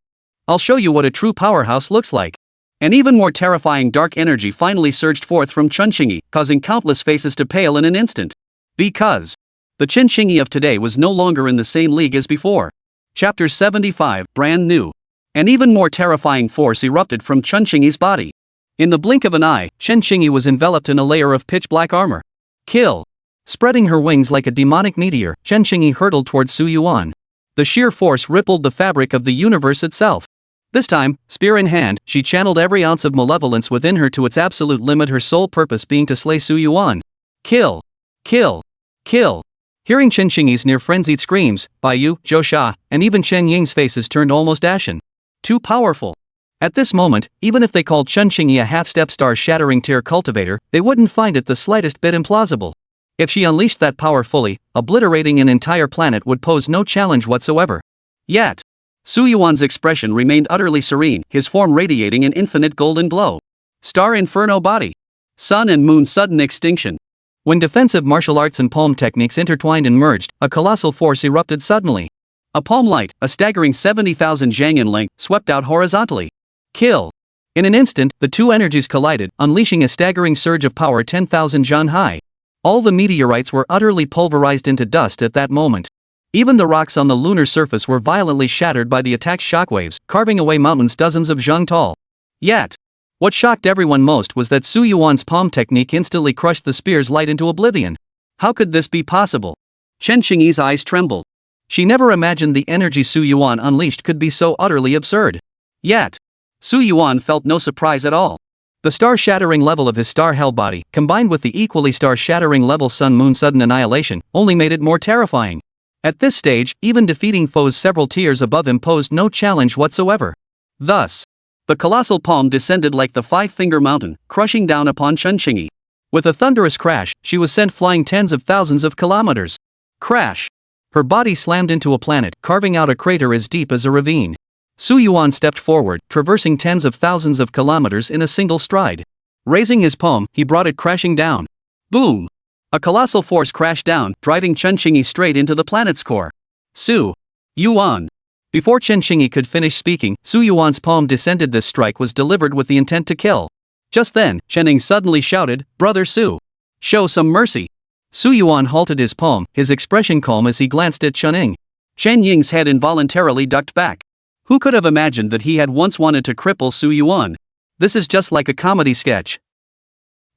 I'll show you what a true powerhouse looks like. An even more terrifying dark energy finally surged forth from Chunqingi, causing countless faces to pale in an instant. Because the Chunqingi of today was no longer in the same league as before. Chapter 75, Brand New. An even more terrifying force erupted from Chunqingi's body. In the blink of an eye, Chunqingi was enveloped in a layer of pitch-black armor. Kill! Spreading her wings like a demonic meteor, Chunqingi hurtled towards Su Yuan. The sheer force rippled the fabric of the universe itself. This time, spear in hand, she channeled every ounce of malevolence within her to its absolute limit, her sole purpose being to slay Su Yuan. Kill! Kill! Kill! Hearing Chunqingi's near-frenzied screams, Baiyu, Josha, and even Chen Ying's faces turned almost ashen. Too powerful. At this moment, even if they called Chunqingi a half-step star-shattering tier cultivator, they wouldn't find it the slightest bit implausible. If she unleashed that power fully, obliterating an entire planet would pose no challenge whatsoever. Yet, Su Yuan's expression remained utterly serene, his form radiating an infinite golden glow. Star Inferno body. Sun and Moon sudden extinction. When defensive martial arts and palm techniques intertwined and merged, a colossal force erupted suddenly. A palm light, a staggering 70,000 zhang in length, swept out horizontally. Kill! In an instant, the two energies collided, unleashing a staggering surge of power 10,000 zhan high. All the meteorites were utterly pulverized into dust at that moment. Even the rocks on the lunar surface were violently shattered by the attack's shockwaves, carving away mountains dozens of zhang tall. Yet, what shocked everyone most was that Su Yuan's palm technique instantly crushed the spear's light into oblivion. How could this be possible? Chunqingi's eyes trembled. She never imagined the energy Su Yuan unleashed could be so utterly absurd. Yet, Su Yuan felt no surprise at all. The star-shattering level of his star-hell body, combined with the equally star-shattering level Sun-Moon sudden annihilation, only made it more terrifying. At this stage, even defeating foes several tiers above him posed no challenge whatsoever. Thus, the colossal palm descended like the five-finger mountain, crushing down upon Chunqingi. With a thunderous crash, she was sent flying tens of thousands of kilometers. Crash! Her body slammed into a planet, carving out a crater as deep as a ravine. Su Yuan stepped forward, traversing tens of thousands of kilometers in a single stride. Raising his palm, he brought it crashing down. Boom! A colossal force crashed down, driving Chunqingi straight into the planet's core. Su Yuan! Before Chen Xingyi could finish speaking, Su Yuan's palm descended. This strike was delivered with the intent to kill. Just then, Chen Ying suddenly shouted, "Brother Su! Show some mercy!" Su Yuan halted his palm, his expression calm as he glanced at Chen Ying. Chen Ying's head involuntarily ducked back. Who could have imagined that he had once wanted to cripple Su Yuan? This is just like a comedy sketch.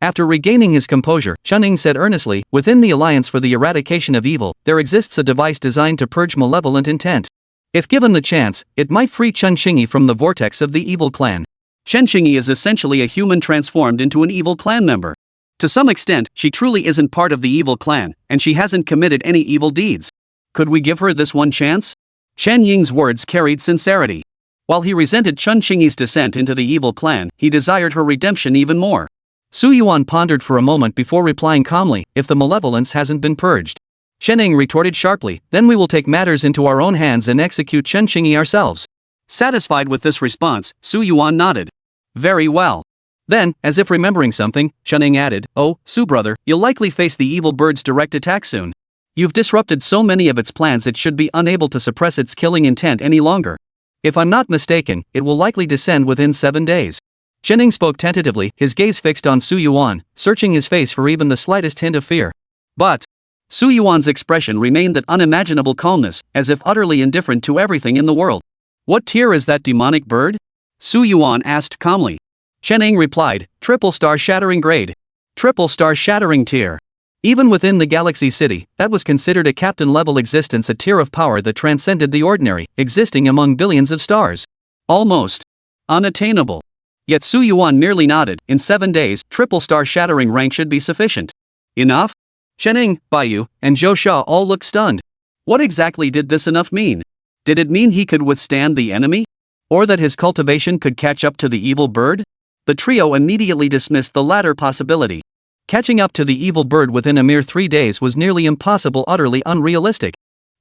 After regaining his composure, Chen Ying said earnestly, "Within the Alliance for the Eradication of Evil, there exists a device designed to purge malevolent intent. If given the chance, it might free Chen Xingyi from the vortex of the evil clan." Chen Xingyi is essentially a human transformed into an evil clan member. To some extent, she truly isn't part of the evil clan, and she hasn't committed any evil deeds. Could we give her this one chance? Chen Ying's words carried sincerity. While he resented Chen Xingyi's descent into the evil clan, he desired her redemption even more. Su Yuan pondered for a moment before replying calmly, "If the malevolence hasn't been purged." Chen Ying retorted sharply, "Then we will take matters into our own hands and execute Chen Xingyi ourselves." Satisfied with this response, Su Yuan nodded. "Very well." Then, as if remembering something, Chen Ying added, "Oh, Su brother, you'll likely face the evil bird's direct attack soon. You've disrupted so many of its plans it should be unable to suppress its killing intent any longer. If I'm not mistaken, it will likely descend within 7 days." Chen Ying spoke tentatively, his gaze fixed on Su Yuan, searching his face for even the slightest hint of fear. But Su Yuan's expression remained that unimaginable calmness, as if utterly indifferent to everything in the world. "What tier is that demonic bird?" Su Yuan asked calmly. Chen Ying replied, "Triple star shattering grade. Triple star shattering tier." Even within the Galaxy City, that was considered a captain-level existence, a tier of power that transcended the ordinary, existing among billions of stars. Almost unattainable. Yet Su Yuan merely nodded. "In 7 days, triple star shattering rank should be sufficient." Enough? Chen Ying, Baiyu, and Zhou Sha all looked stunned. What exactly did this enough mean? Did it mean he could withstand the enemy? Or that his cultivation could catch up to the evil bird? The trio immediately dismissed the latter possibility. Catching up to the evil bird within a mere 3 days was nearly impossible, utterly unrealistic.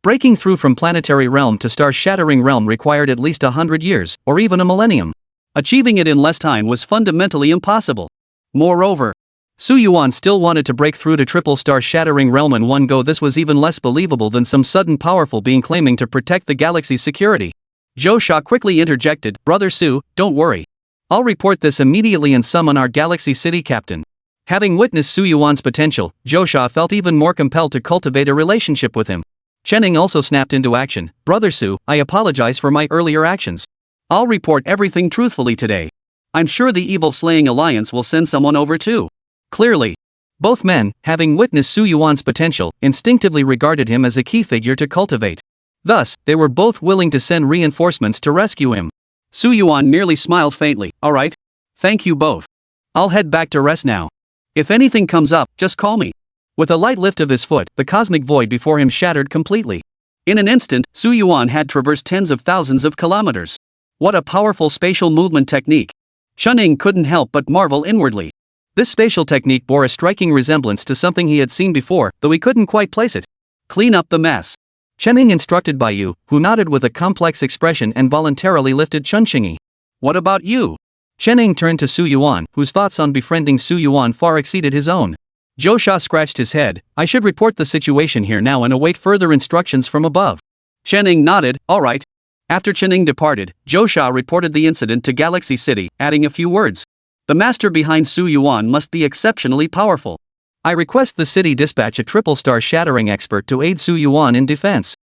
Breaking through from planetary realm to star-shattering realm required at least 100 years, or even a millennium. Achieving it in less time was fundamentally impossible. Moreover, Su Yuan still wanted to break through to triple star-shattering realm in one go. This was even less believable than some sudden powerful being claiming to protect the galaxy's security. Zhou Sha quickly interjected, "Brother Su, don't worry. I'll report this immediately and summon our Galaxy City captain." Having witnessed Su Yuan's potential, Zhou Sha felt even more compelled to cultivate a relationship with him. Chen Ying also snapped into action, "Brother Su, I apologize for my earlier actions. I'll report everything truthfully today. I'm sure the Evil Slaying Alliance will send someone over too." Clearly, both men, having witnessed Su Yuan's potential, instinctively regarded him as a key figure to cultivate. Thus, they were both willing to send reinforcements to rescue him. Su Yuan merely smiled faintly, "All right. Thank you both. I'll head back to rest now. If anything comes up, just call me." With a light lift of his foot, the cosmic void before him shattered completely. In an instant, Su Yuan had traversed tens of thousands of kilometers. What a powerful spatial movement technique. Chen Ying couldn't help but marvel inwardly. This spatial technique bore a striking resemblance to something he had seen before, though he couldn't quite place it. "Clean up the mess," Chen Ying instructed Baiyu, who nodded with a complex expression and voluntarily lifted Chen Xingyi. "What about you?" Chen Ying turned to Su Yuan, whose thoughts on befriending Su Yuan far exceeded his own. Zhou Sha scratched his head, "I should report the situation here now and await further instructions from above." Chen Ying nodded, "All right." After Chen Ying departed, Zhou Sha reported the incident to Galaxy City, adding a few words. "The master behind Su Yuan must be exceptionally powerful. I request the city dispatch a triple-star shattering expert to aid Su Yuan in defense."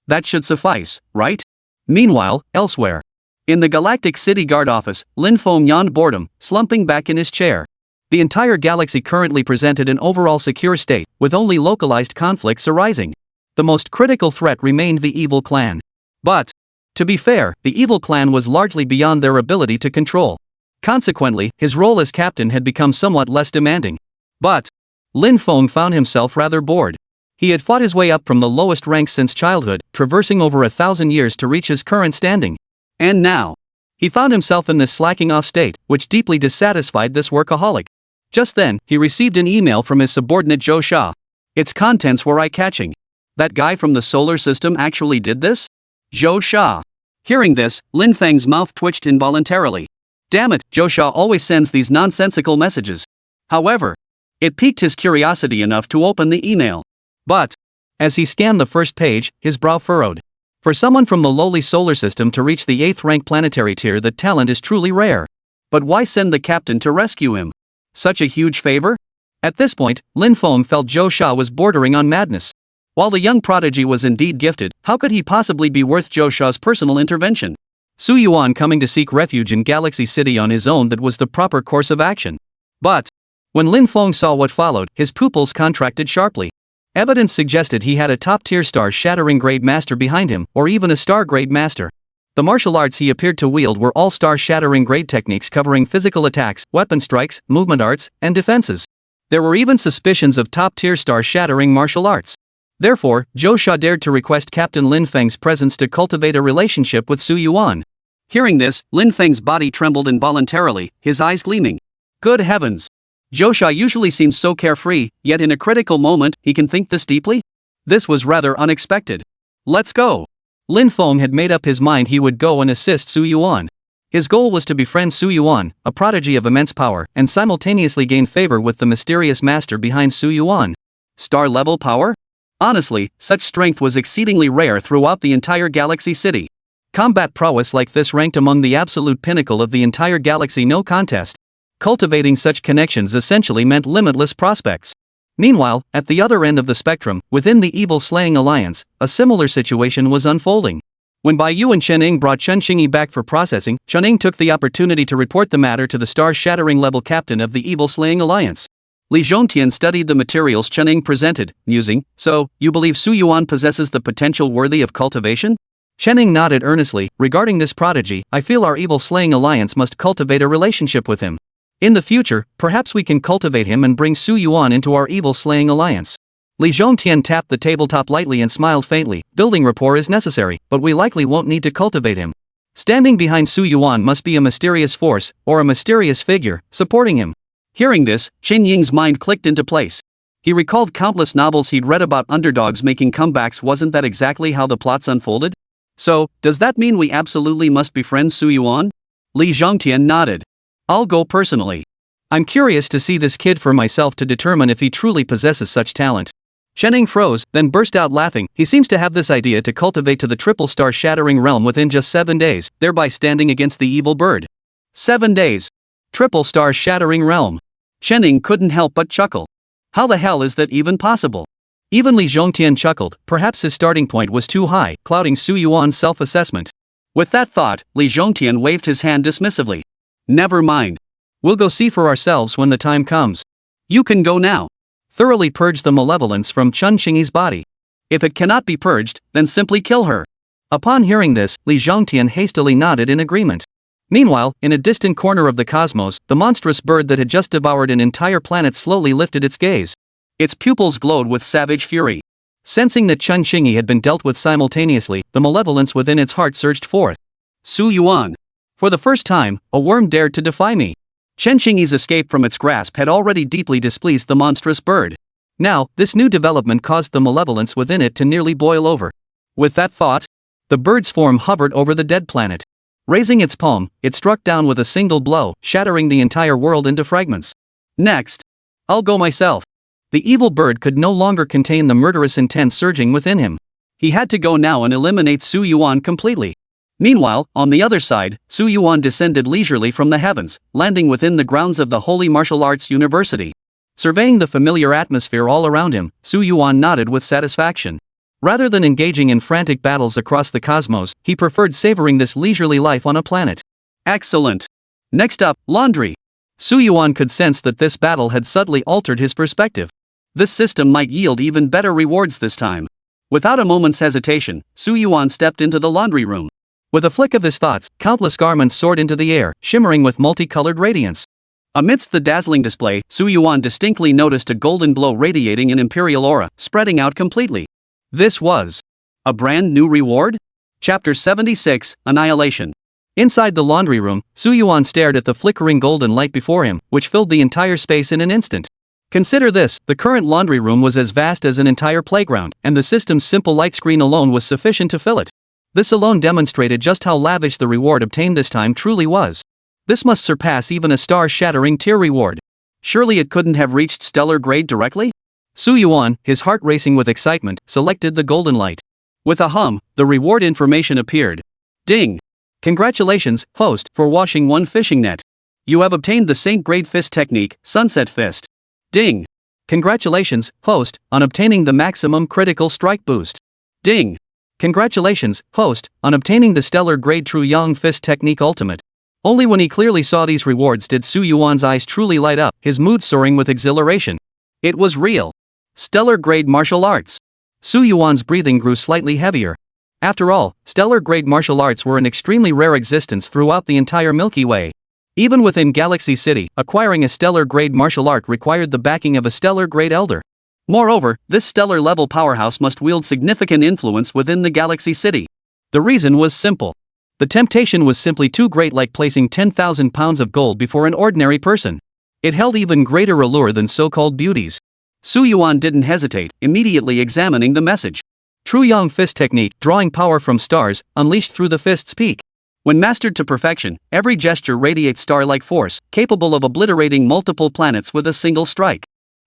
That should suffice, right? Meanwhile, elsewhere. In the Galactic City Guard office, Lin Feng yawned boredom, slumping back in his chair. The entire galaxy currently presented an overall secure state, with only localized conflicts arising. The most critical threat remained the evil clan. But, to be fair, the evil clan was largely beyond their ability to control. Consequently, his role as captain had become somewhat less demanding. But Lin Feng found himself rather bored. He had fought his way up from the lowest ranks since childhood, traversing over 1,000 years to reach his current standing. And now, he found himself in this slacking off state, which deeply dissatisfied this workaholic. Just then, he received an email from his subordinate Zhou Sha. Its contents were eye-catching. That guy from the solar system actually did this? Zhou Sha. Hearing this, Lin Feng's mouth twitched involuntarily. Damn it, Zhou Sha always sends these nonsensical messages. However, it piqued his curiosity enough to open the email. But as he scanned the first page, his brow furrowed. For someone from the lowly solar system to reach the 8th rank planetary tier, the talent is truly rare. But why send the captain to rescue him? Such a huge favor? At this point, Lin Feng felt Zhou Sha was bordering on madness. While the young prodigy was indeed gifted, how could he possibly be worth Zhou Sha's personal intervention? Su Yuan coming to seek refuge in Galaxy City on his own, that was the proper course of action. But when Lin Feng saw what followed, his pupils contracted sharply. Evidence suggested he had a top-tier star-shattering grade master behind him, or even a star-grade master. The martial arts he appeared to wield were all star-shattering grade techniques covering physical attacks, weapon strikes, movement arts, and defenses. There were even suspicions of top-tier star-shattering martial arts. Therefore, Zhou Sha dared to request Captain Lin Feng's presence to cultivate a relationship with Su Yuan. Hearing this, Lin Feng's body trembled involuntarily, his eyes gleaming. Good heavens! Zhou Sha usually seems so carefree, yet in a critical moment, he can think this deeply? This was rather unexpected. Let's go! Lin Feng had made up his mind he would go and assist Su Yuan. His goal was to befriend Su Yuan, a prodigy of immense power, and simultaneously gain favor with the mysterious master behind Su Yuan. Star-level power? Honestly, such strength was exceedingly rare throughout the entire Galaxy City. Combat prowess like this ranked among the absolute pinnacle of the entire galaxy, no contest. Cultivating such connections essentially meant limitless prospects. Meanwhile, at the other end of the spectrum, within the evil-slaying alliance, a similar situation was unfolding. When Bai Yu and Chen Ing brought Chen Xingyi back for processing, Chen Ing took the opportunity to report the matter to the star-shattering level captain of the evil-slaying alliance. Li Zhongtian studied the materials Chen Ing presented, musing, "So, you believe Su Yuan possesses the potential worthy of cultivation?" Chen Ing nodded earnestly. "Regarding this prodigy, I feel our evil-slaying alliance must cultivate a relationship with him. In the future, perhaps we can cultivate him and bring Su Yuan into our evil-slaying alliance." Li Zhongtian tapped the tabletop lightly and smiled faintly. "Building rapport is necessary, but we likely won't need to cultivate him. Standing behind Su Yuan must be a mysterious force, or a mysterious figure, supporting him." Hearing this, Chen Ying's mind clicked into place. He recalled countless novels he'd read about underdogs making comebacks. Wasn't that exactly how the plots unfolded? So, does that mean we absolutely must befriend Su Yuan? Li Zhongtian nodded. "I'll go personally. I'm curious to see this kid for myself to determine if he truly possesses such talent." Chen Ying froze, then burst out laughing. He seems to have this idea to cultivate to the triple star-shattering realm within just 7 days, thereby standing against the evil bird. 7 days. Triple star-shattering realm. Chen Ying couldn't help but chuckle. How the hell is that even possible? Even Li Zhongtian chuckled. Perhaps his starting point was too high, clouding Su Yuan's self-assessment. With that thought, Li Zhongtian waved his hand dismissively. "Never mind. We'll go see for ourselves when the time comes. You can go now. Thoroughly purge the malevolence from Chen Xingyi's body. If it cannot be purged, then simply kill her." Upon hearing this, Li Zhongtian hastily nodded in agreement. Meanwhile, in a distant corner of the cosmos, the monstrous bird that had just devoured an entire planet slowly lifted its gaze. Its pupils glowed with savage fury. Sensing that Chen Xingyi had been dealt with simultaneously, the malevolence within its heart surged forth. "Su Yuan. For the first time, a worm dared to defy me." Chen Xingyi's escape from its grasp had already deeply displeased the monstrous bird. Now, this new development caused the malevolence within it to nearly boil over. With that thought, the bird's form hovered over the dead planet. Raising its palm, it struck down with a single blow, shattering the entire world into fragments. "Next. I'll go myself." The evil bird could no longer contain the murderous intent surging within him. He had to go now and eliminate Su Yuan completely. Meanwhile, on the other side, Su Yuan descended leisurely from the heavens, landing within the grounds of the Holy Martial Arts University. Surveying the familiar atmosphere all around him, Su Yuan nodded with satisfaction. Rather than engaging in frantic battles across the cosmos, he preferred savoring this leisurely life on a planet. Excellent. Next up, laundry. Su Yuan could sense that this battle had subtly altered his perspective. This system might yield even better rewards this time. Without a moment's hesitation, Su Yuan stepped into the laundry room. With a flick of his thoughts, countless garments soared into the air, shimmering with multicolored radiance. Amidst the dazzling display, Su Yuan distinctly noticed a golden glow radiating an imperial aura, spreading out completely. This was a brand new reward? Chapter 76, Annihilation. Inside the laundry room, Su Yuan stared at the flickering golden light before him, which filled the entire space in an instant. Consider this, the current laundry room was as vast as an entire playground, and the system's simple light screen alone was sufficient to fill it. This alone demonstrated just how lavish the reward obtained this time truly was. This must surpass even a star-shattering tier reward. Surely it couldn't have reached stellar grade directly? Su Yuan, his heart racing with excitement, selected the golden light. With a hum, the reward information appeared. Ding! Congratulations, host, for washing one fishing net. You have obtained the Saint Grade Fist technique, Sunset Fist. Ding! Congratulations, host, on obtaining the maximum critical strike boost. Ding! Congratulations, host, on obtaining the Stellar Grade True Yang Fist technique ultimate. Only when he clearly saw these rewards did Su Yuan's eyes truly light up, his mood soaring with exhilaration. It was real. Stellar Grade Martial Arts. Su Yuan's breathing grew slightly heavier. After all, Stellar Grade Martial Arts were an extremely rare existence throughout the entire Milky Way. Even within Galaxy City, acquiring a Stellar Grade Martial Art required the backing of a Stellar Grade Elder. Moreover, this stellar-level powerhouse must wield significant influence within the Galaxy City. The reason was simple. The temptation was simply too great, like placing 10,000 pounds of gold before an ordinary person. It held even greater allure than so-called beauties. Su Yuan didn't hesitate, immediately examining the message. True Yang Fist technique, drawing power from stars, unleashed through the fist's peak. When mastered to perfection, every gesture radiates star-like force, capable of obliterating multiple planets with a single strike.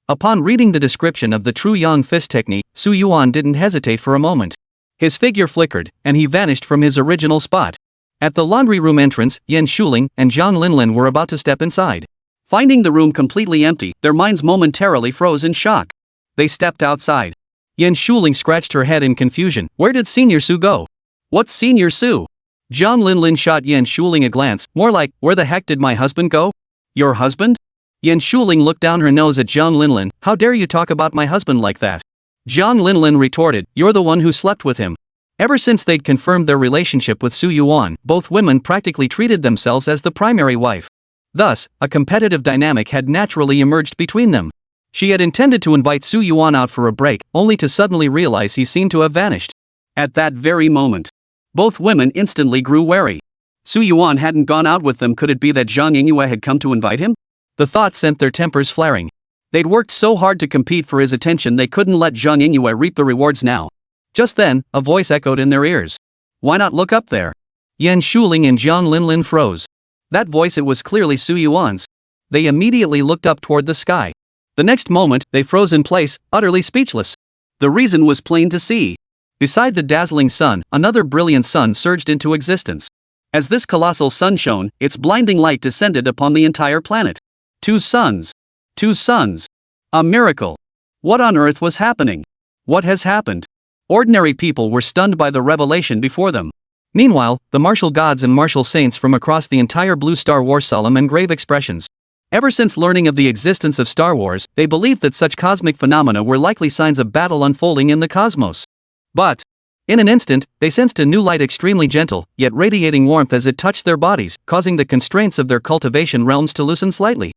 Upon reading the description of the True Yang Fist technique, Su Yuan didn't hesitate for a moment. His figure flickered, and he vanished from his original spot. At the laundry room entrance, Yan Shuling and Zhang Linlin were about to step inside. Finding the room completely empty, their minds momentarily froze in shock. They stepped outside. Yan Shuling scratched her head in confusion. Where did Senior Su go? What's Senior Su? Zhang Linlin shot Yan Shuling a glance, more like, where the heck did my husband go? Your husband? Yan Shuling looked down her nose at Zhang Linlin. How dare you talk about my husband like that? Zhang Linlin retorted, you're the one who slept with him. Ever since they'd confirmed their relationship with Su Yuan, both women practically treated themselves as the primary wife. Thus, a competitive dynamic had naturally emerged between them. She had intended to invite Su Yuan out for a break, only to suddenly realize he seemed to have vanished. At that very moment, both women instantly grew wary. Su Yuan hadn't gone out with them. Could it be that Zhang Yingyue had come to invite him? The thought sent their tempers flaring. They'd worked so hard to compete for his attention they couldn't let Zhang Yingyue reap the rewards now. Just then, a voice echoed in their ears. Why not look up there? Yan Shuling and Zhang Linlin froze. That voice, it was clearly Su Yuan's. They immediately looked up toward the sky. The next moment, they froze in place, utterly speechless. The reason was plain to see. Beside the dazzling sun, another brilliant sun surged into existence. As this colossal sun shone, its blinding light descended upon the entire planet. Two suns. Two suns. A miracle. What on earth was happening? What has happened? Ordinary people were stunned by the revelation before them. Meanwhile, the martial gods and martial saints from across the entire Blue Star wore solemn and grave expressions. Ever since learning of the existence of Star Wars, they believed that such cosmic phenomena were likely signs of battle unfolding in the cosmos. But, in an instant, they sensed a new light, extremely gentle, yet radiating warmth as it touched their bodies, causing the constraints of their cultivation realms to loosen slightly.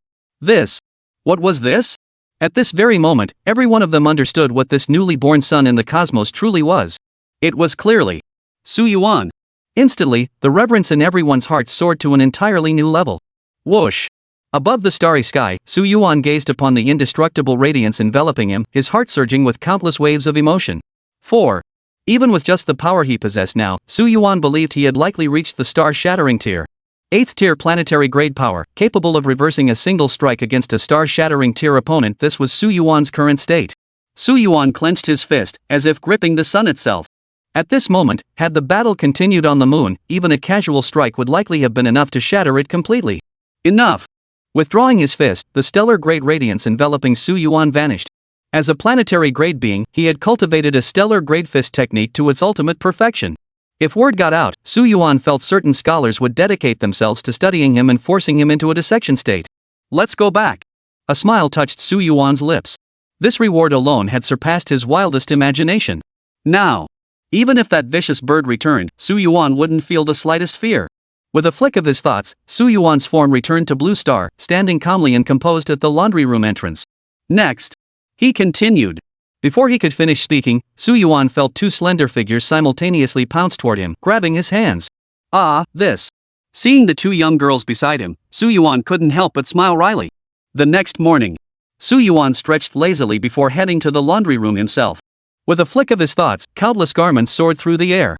What was this? At this very moment, every one of them understood what this newly born sun in the cosmos truly was. It was clearly Su Yuan. Instantly, the reverence in everyone's heart soared to an entirely new level. Whoosh! Above the starry sky, Su Yuan gazed upon the indestructible radiance enveloping him, his heart surging with countless waves of emotion. 4. Even with just the power he possessed now, Su Yuan believed he had likely reached the star-shattering tier. 8th tier planetary grade power, capable of reversing a single strike against a star-shattering tier opponent. This was Su Yuan's current state. Su Yuan clenched his fist, as if gripping the sun itself. At this moment, had the battle continued on the moon, even a casual strike would likely have been enough to shatter it completely. Enough! Withdrawing his fist, the stellar grade radiance enveloping Su Yuan vanished. As a planetary grade being, he had cultivated a stellar grade fist technique to its ultimate perfection. If word got out, Su Yuan felt certain scholars would dedicate themselves to studying him and forcing him into a dissection state. Let's go back. A smile touched Su Yuan's lips. This reward alone had surpassed his wildest imagination. Now, even if that vicious bird returned, Su Yuan wouldn't feel the slightest fear. With a flick of his thoughts, Su Yuan's form returned to Blue Star, standing calmly and composed at the laundry room entrance. Next, he continued. Before he could finish speaking, Su Yuan felt two slender figures simultaneously pounce toward him, grabbing his hands. Seeing the two young girls beside him, Su Yuan couldn't help but smile wryly. The next morning, Su Yuan stretched lazily before heading to the laundry room himself. With a flick of his thoughts, countless garments soared through the air.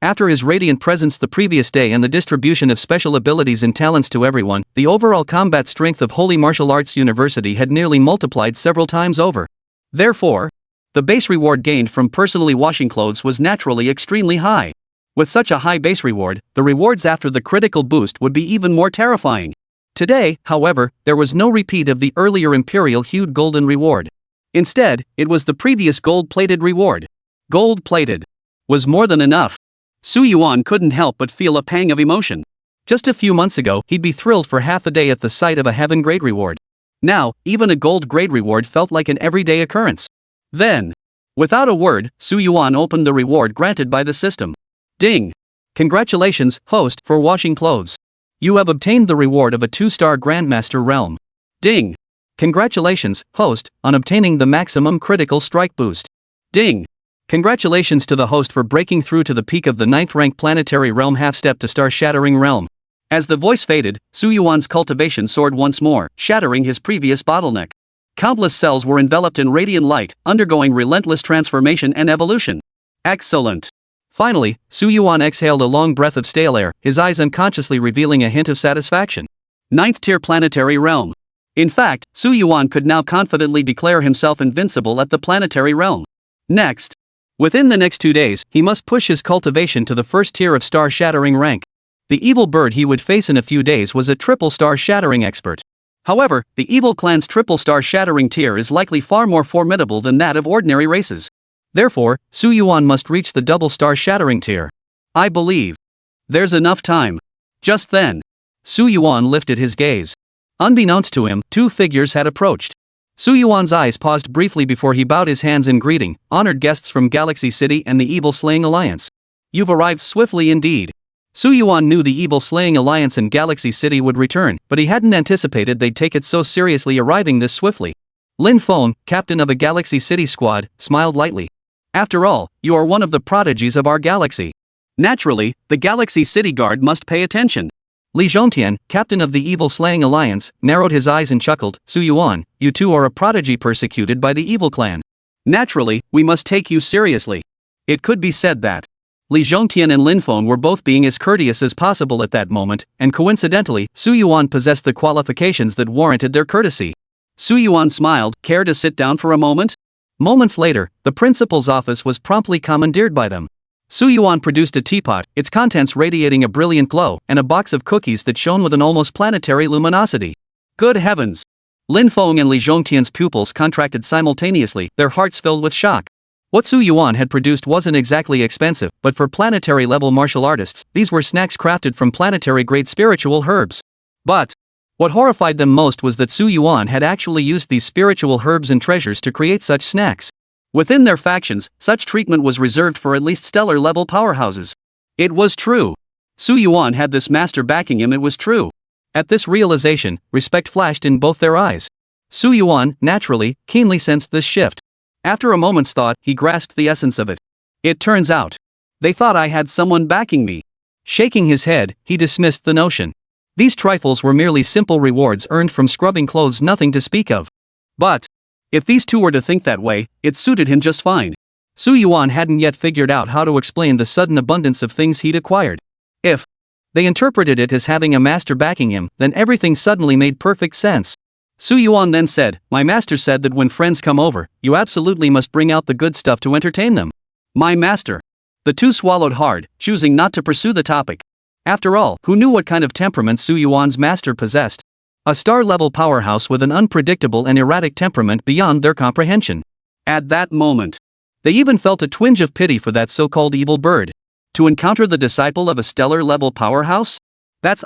After his radiant presence the previous day and the distribution of special abilities and talents to everyone, the overall combat strength of Holy Martial Arts University had nearly multiplied several times over. Therefore, The base reward gained from personally washing clothes was naturally extremely high. With such a high base reward, the rewards after the critical boost would be even more terrifying. Today, however, there was no repeat of the earlier imperial-hued golden reward. Instead, it was the previous gold-plated reward. Gold-plated was more than enough. Su Yuan couldn't help but feel a pang of emotion. Just a few months ago, he'd be thrilled for half a day at the sight of a heaven-grade reward. Now, even a gold-grade reward felt like an everyday occurrence. Then, without a word, Su Yuan opened the reward granted by the system. Ding! Congratulations, host, for washing clothes. You have obtained the reward of a 2-star Grandmaster realm. Ding! Congratulations, host, on obtaining the maximum critical strike boost. Ding! Congratulations to the host for breaking through to the peak of the 9th rank planetary realm half-step to star-shattering realm. As the voice faded, Su Yuan's cultivation soared once more, shattering his previous bottleneck. Countless cells were enveloped in radiant light, undergoing relentless transformation and evolution. Excellent! Finally, Su Yuan exhaled a long breath of stale air, his eyes unconsciously revealing a hint of satisfaction. 9th tier planetary realm. In fact, Su Yuan could now confidently declare himself invincible at the planetary realm. Next. Within the next 2 days, he must push his cultivation to the 1st tier of star-shattering rank. The evil bird he would face in a few days was a triple star-shattering expert. However, the evil clan's triple star-shattering tier is likely far more formidable than that of ordinary races. Therefore, Su Yuan must reach the double star-shattering tier. I believe there's enough time. Just then, Su Yuan lifted his gaze. Unbeknownst to him, 2 figures had approached. Su Yuan's eyes paused briefly before he bowed his hands in greeting, honored guests from Galaxy City and the Evil Slaying Alliance. You've arrived swiftly indeed. Su Yuan knew the Evil Slaying Alliance and Galaxy City would return, but he hadn't anticipated they'd take it so seriously arriving this swiftly. Lin Feng, captain of a Galaxy City squad, smiled lightly. After all, you are one of the prodigies of our galaxy. Naturally, the Galaxy City Guard must pay attention. Li Zhongtian, captain of the Evil Slaying Alliance, narrowed his eyes and chuckled. Su Yuan, you too are a prodigy persecuted by the evil clan. Naturally, we must take you seriously. It could be said that Li Zhongtian and Lin Feng were both being as courteous as possible at that moment, and coincidentally, Su Yuan possessed the qualifications that warranted their courtesy. Su Yuan smiled. Care to sit down for a moment? Moments later, the principal's office was promptly commandeered by them. Su Yuan produced a teapot, its contents radiating a brilliant glow, and a box of cookies that shone with an almost planetary luminosity. Good heavens! Lin Feng and Li Zhongtian's pupils contracted simultaneously, their hearts filled with shock. What Su Yuan had produced wasn't exactly expensive, but for planetary-level martial artists, these were snacks crafted from planetary-grade spiritual herbs. But what horrified them most was that Su Yuan had actually used these spiritual herbs and treasures to create such snacks. Within their factions, such treatment was reserved for at least stellar-level powerhouses. It was true. Su Yuan had this master backing him. It was true. At this realization, respect flashed in both their eyes. Su Yuan, naturally, keenly sensed this shift. After a moment's thought, he grasped the essence of it. It turns out, they thought I had someone backing me. Shaking his head, he dismissed the notion. These trifles were merely simple rewards earned from scrubbing clothes, nothing to speak of. But if these two were to think that way, it suited him just fine. Su Yuan hadn't yet figured out how to explain the sudden abundance of things he'd acquired. If they interpreted it as having a master backing him, then everything suddenly made perfect sense. Su Yuan then said, my master said that when friends come over, you absolutely must bring out the good stuff to entertain them. My master. The two swallowed hard, choosing not to pursue the topic. After all, who knew what kind of temperament Su Yuan's master possessed? A star-level powerhouse with an unpredictable and erratic temperament beyond their comprehension. At that moment, they even felt a twinge of pity for that so-called evil bird. To encounter the disciple of a stellar-level powerhouse? That's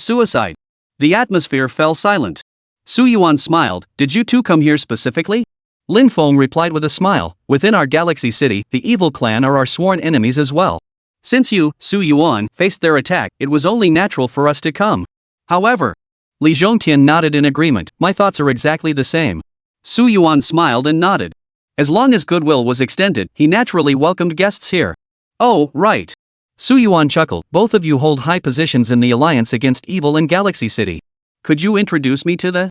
suicide. The atmosphere fell silent. Su Yuan smiled. Did you two come here specifically? Lin Feng replied with a smile. Within our Galaxy City, the evil clan are our sworn enemies as well. Since you, Su Yuan, faced their attack, it was only natural for us to come. However, Li Zhongtian nodded in agreement. My thoughts are exactly the same. Su Yuan smiled and nodded. As long as goodwill was extended, he naturally welcomed guests here. Oh, right. Su Yuan chuckled. Both of you hold high positions in the alliance against evil in Galaxy City. Could you introduce me to the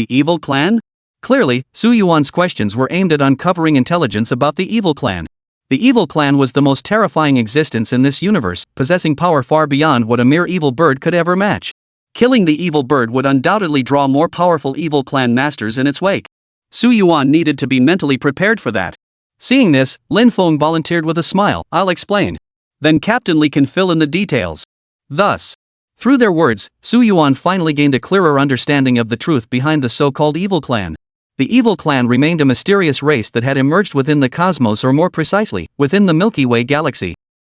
evil clan? Clearly, Su Yuan's questions were aimed at uncovering intelligence about the evil clan. The evil clan was the most terrifying existence in this universe, possessing power far beyond what a mere evil bird could ever match. Killing the evil bird would undoubtedly draw more powerful evil clan masters in its wake. Su Yuan needed to be mentally prepared for that. Seeing this, Lin Feng volunteered with a smile, "I'll explain. Then Captain Li can fill in the details." Thus, through their words, Su Yuan finally gained a clearer understanding of the truth behind the so-called evil clan. The evil clan remained a mysterious race that had emerged within the cosmos, or more precisely, within the Milky Way galaxy.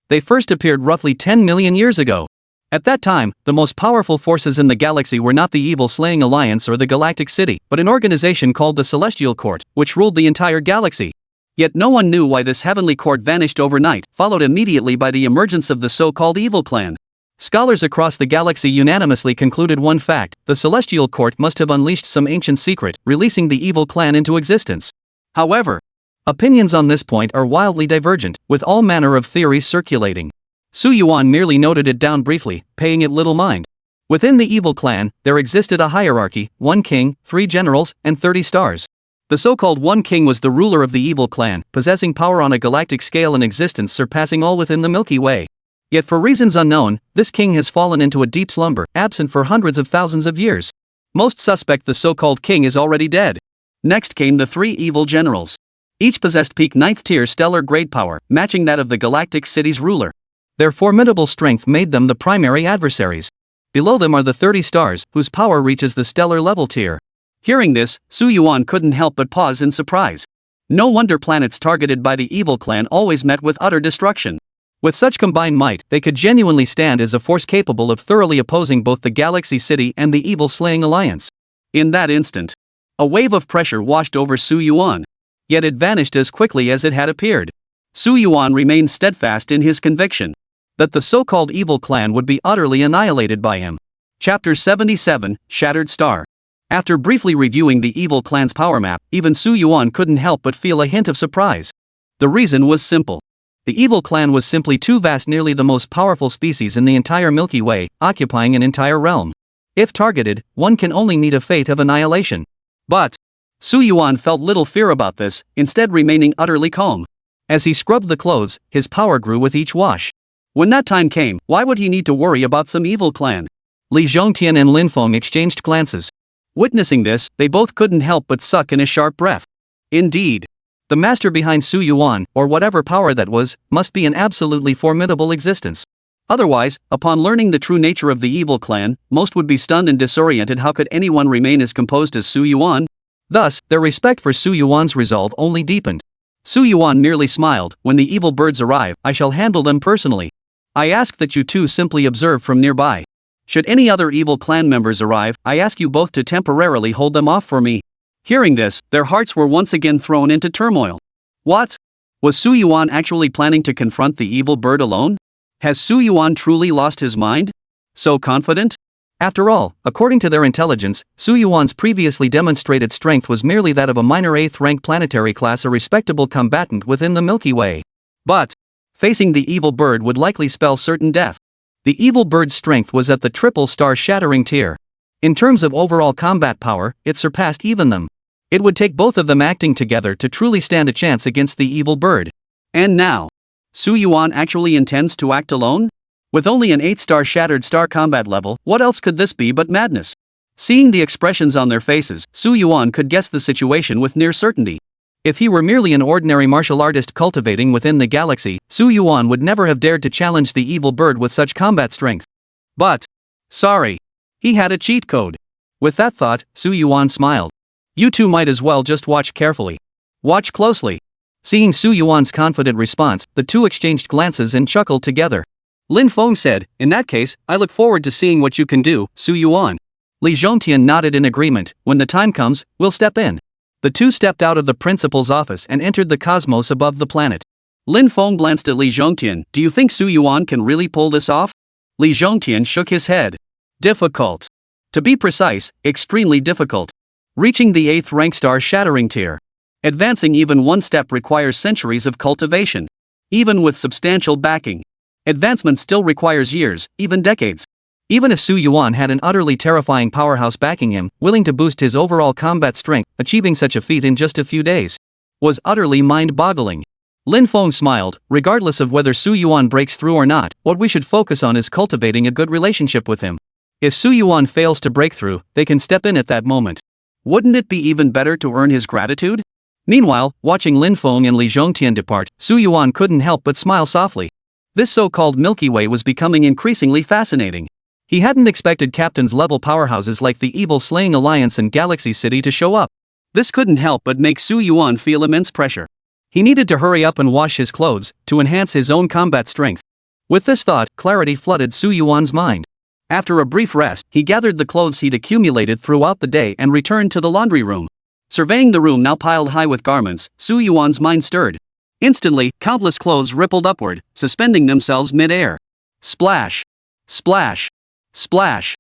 They first appeared roughly 10 million years ago. At that time, the most powerful forces in the galaxy were not the Evil Slaying Alliance or the Galactic City, but an organization called the Celestial Court, which ruled the entire galaxy. Yet no one knew why this heavenly court vanished overnight, followed immediately by the emergence of the so-called evil clan. Scholars across the galaxy unanimously concluded one fact: the Celestial Court must have unleashed some ancient secret, releasing the evil clan into existence. However, opinions on this point are wildly divergent, with all manner of theories circulating. Su Yuan merely noted it down briefly, paying it little mind. Within the evil clan, there existed a hierarchy: 1 king, 3 generals, and 30 stars. The so-called 1 king was the ruler of the evil clan, possessing power on a galactic scale and existence surpassing all within the Milky Way. Yet for reasons unknown, this king has fallen into a deep slumber, absent for hundreds of thousands of years. Most suspect the so-called king is already dead. Next came the 3 evil generals. Each possessed peak 9th tier stellar grade power, matching that of the galactic city's ruler. Their formidable strength made them the primary adversaries. Below them are the 30 stars, whose power reaches the stellar level tier. Hearing this, Su Yuan couldn't help but pause in surprise. No wonder planets targeted by the evil clan always met with utter destruction. With such combined might, they could genuinely stand as a force capable of thoroughly opposing both the Galaxy City and the Evil Slaying Alliance. In that instant, a wave of pressure washed over Su Yuan. Yet it vanished as quickly as it had appeared. Su Yuan remained steadfast in his conviction that the so-called evil clan would be utterly annihilated by him. Chapter 77, Shattered Star. After briefly reviewing the evil clan's power map, even Su Yuan couldn't help but feel a hint of surprise. The reason was simple. The evil clan was simply too vast, nearly the most powerful species in the entire Milky Way, occupying an entire realm. If targeted, one can only meet a fate of annihilation. But Su Yuan felt little fear about this, instead remaining utterly calm. As he scrubbed the clothes, his power grew with each wash. When that time came, why would he need to worry about some evil clan? Li Zhongtian and Lin Feng exchanged glances. Witnessing this, they both couldn't help but suck in a sharp breath. Indeed, the master behind Su Yuan, or whatever power that was, must be an absolutely formidable existence. Otherwise, upon learning the true nature of the evil clan, most would be stunned and disoriented. How could anyone remain as composed as Su Yuan? Thus, their respect for Su Yuan's resolve only deepened. Su Yuan merely smiled. "When the evil birds arrive, I shall handle them personally. I ask that you two simply observe from nearby. Should any other evil clan members arrive, I ask you both to temporarily hold them off for me." Hearing this, their hearts were once again thrown into turmoil. What? Was Su Yuan actually planning to confront the evil bird alone? Has Su Yuan truly lost his mind? So confident? After all, according to their intelligence, Su Yuan's previously demonstrated strength was merely that of a minor 8th rank planetary class, a respectable combatant within the Milky Way. But facing the evil bird would likely spell certain death. The evil bird's strength was at the triple star shattering tier. In terms of overall combat power, it surpassed even them. It would take both of them acting together to truly stand a chance against the evil bird. And now, Su Yuan actually intends to act alone? With only an 8-star shattered star combat level, what else could this be but madness? Seeing the expressions on their faces, Su Yuan could guess the situation with near certainty. If he were merely an ordinary martial artist cultivating within the galaxy, Su Yuan would never have dared to challenge the evil bird with such combat strength. But sorry, he had a cheat code. With that thought, Su Yuan smiled. "You two might as well just watch carefully. Watch closely." Seeing Su Yuan's confident response, the two exchanged glances and chuckled together. Lin Feng said, "In that case, I look forward to seeing what you can do, Su Yuan." Li Zhongtian nodded in agreement. "When the time comes, we'll step in." The two stepped out of the principal's office and entered the cosmos above the planet. Lin Feng glanced at Li Zhongtian. "Do you think Su Yuan can really pull this off?" Li Zhongtian shook his head. "Difficult. To be precise, extremely difficult. Reaching the 8th rank star shattering tier. Advancing even one step requires centuries of cultivation. Even with substantial backing, advancement still requires years, even decades. Even if Su Yuan had an utterly terrifying powerhouse backing him, willing to boost his overall combat strength, achieving such a feat in just a few days was utterly mind-boggling. Lin Feng smiled. "Regardless of whether Su Yuan breaks through or not, what we should focus on is cultivating a good relationship with him. If Su Yuan fails to break through, they can step in at that moment. Wouldn't it be even better to earn his gratitude? Meanwhile, watching Lin Feng and Li Zhongtian depart, Su Yuan couldn't help but smile softly. This so-called Milky Way was becoming increasingly fascinating. He hadn't expected captains-level powerhouses like the Evil Slaying Alliance and Galaxy City to show up. This couldn't help but make Su Yuan feel immense pressure. He needed to hurry up and wash his clothes, to enhance his own combat strength. With this thought, clarity flooded Su Yuan's mind. After a brief rest, he gathered the clothes he'd accumulated throughout the day and returned to the laundry room. Surveying the room now piled high with garments, Su Yuan's mind stirred. Instantly, countless clothes rippled upward, suspending themselves mid-air. Splash! Splash! Splash!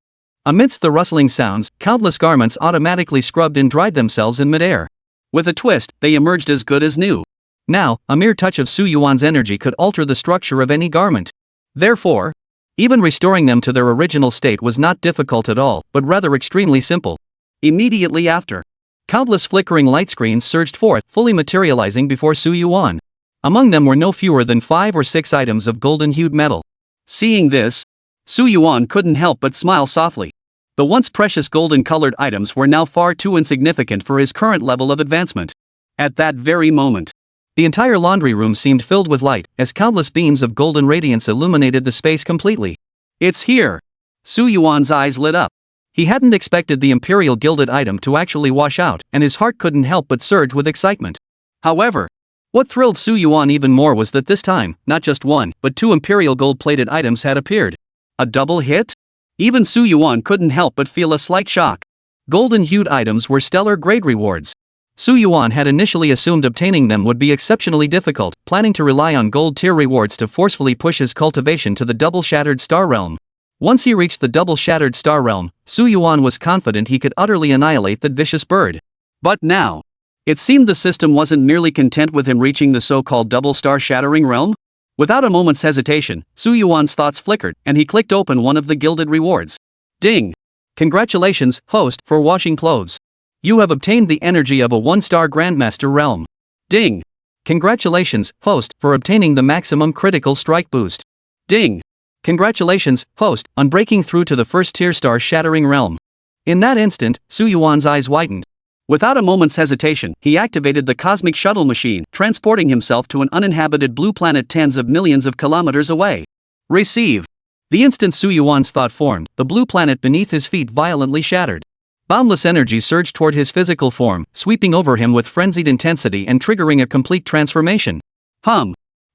Amidst the rustling sounds, countless garments automatically scrubbed and dried themselves in mid-air. With a twist, they emerged as good as new. Now, a mere touch of Su Yuan's energy could alter the structure of any garment. Therefore, even restoring them to their original state was not difficult at all, but rather extremely simple. Immediately after, countless flickering light screens surged forth, fully materializing before Su Yuan. Among them were no fewer than 5 or 6 items of golden-hued metal. Seeing this, Su Yuan couldn't help but smile softly. The once precious golden-colored items were now far too insignificant for his current level of advancement. At that very moment, the entire laundry room seemed filled with light, as countless beams of golden radiance illuminated the space completely. It's here! Su Yuan's eyes lit up. He hadn't expected the Imperial gilded item to actually wash out, and his heart couldn't help but surge with excitement. However, what thrilled Su Yuan even more was that this time, not just one, but 2 Imperial gold-plated items had appeared. A double hit? Even Su Yuan couldn't help but feel a slight shock. Golden-hued items were stellar-grade rewards. Su Yuan had initially assumed obtaining them would be exceptionally difficult, planning to rely on gold-tier rewards to forcefully push his cultivation to the double-shattered star realm. Once he reached the double-shattered star realm, Su Yuan was confident he could utterly annihilate that vicious bird. But now, it seemed the system wasn't merely content with him reaching the so-called double-star shattering realm. Without a moment's hesitation, Su Yuan's thoughts flickered, and he clicked open one of the gilded rewards. Ding! Congratulations, host, for washing clothes. You have obtained the energy of a 1-star Grandmaster realm. Ding! Congratulations, host, for obtaining the maximum critical strike boost. Ding! Congratulations, host, on breaking through to the 1st-tier star shattering realm. In that instant, Su Yuan's eyes widened. Without a moment's hesitation, he activated the cosmic shuttle machine, transporting himself to an uninhabited blue planet tens of millions of kilometers away. Receive! The instant Su Yuan's thought formed, the blue planet beneath his feet violently shattered. Boundless energy surged toward his physical form, sweeping over him with frenzied intensity and triggering a complete transformation.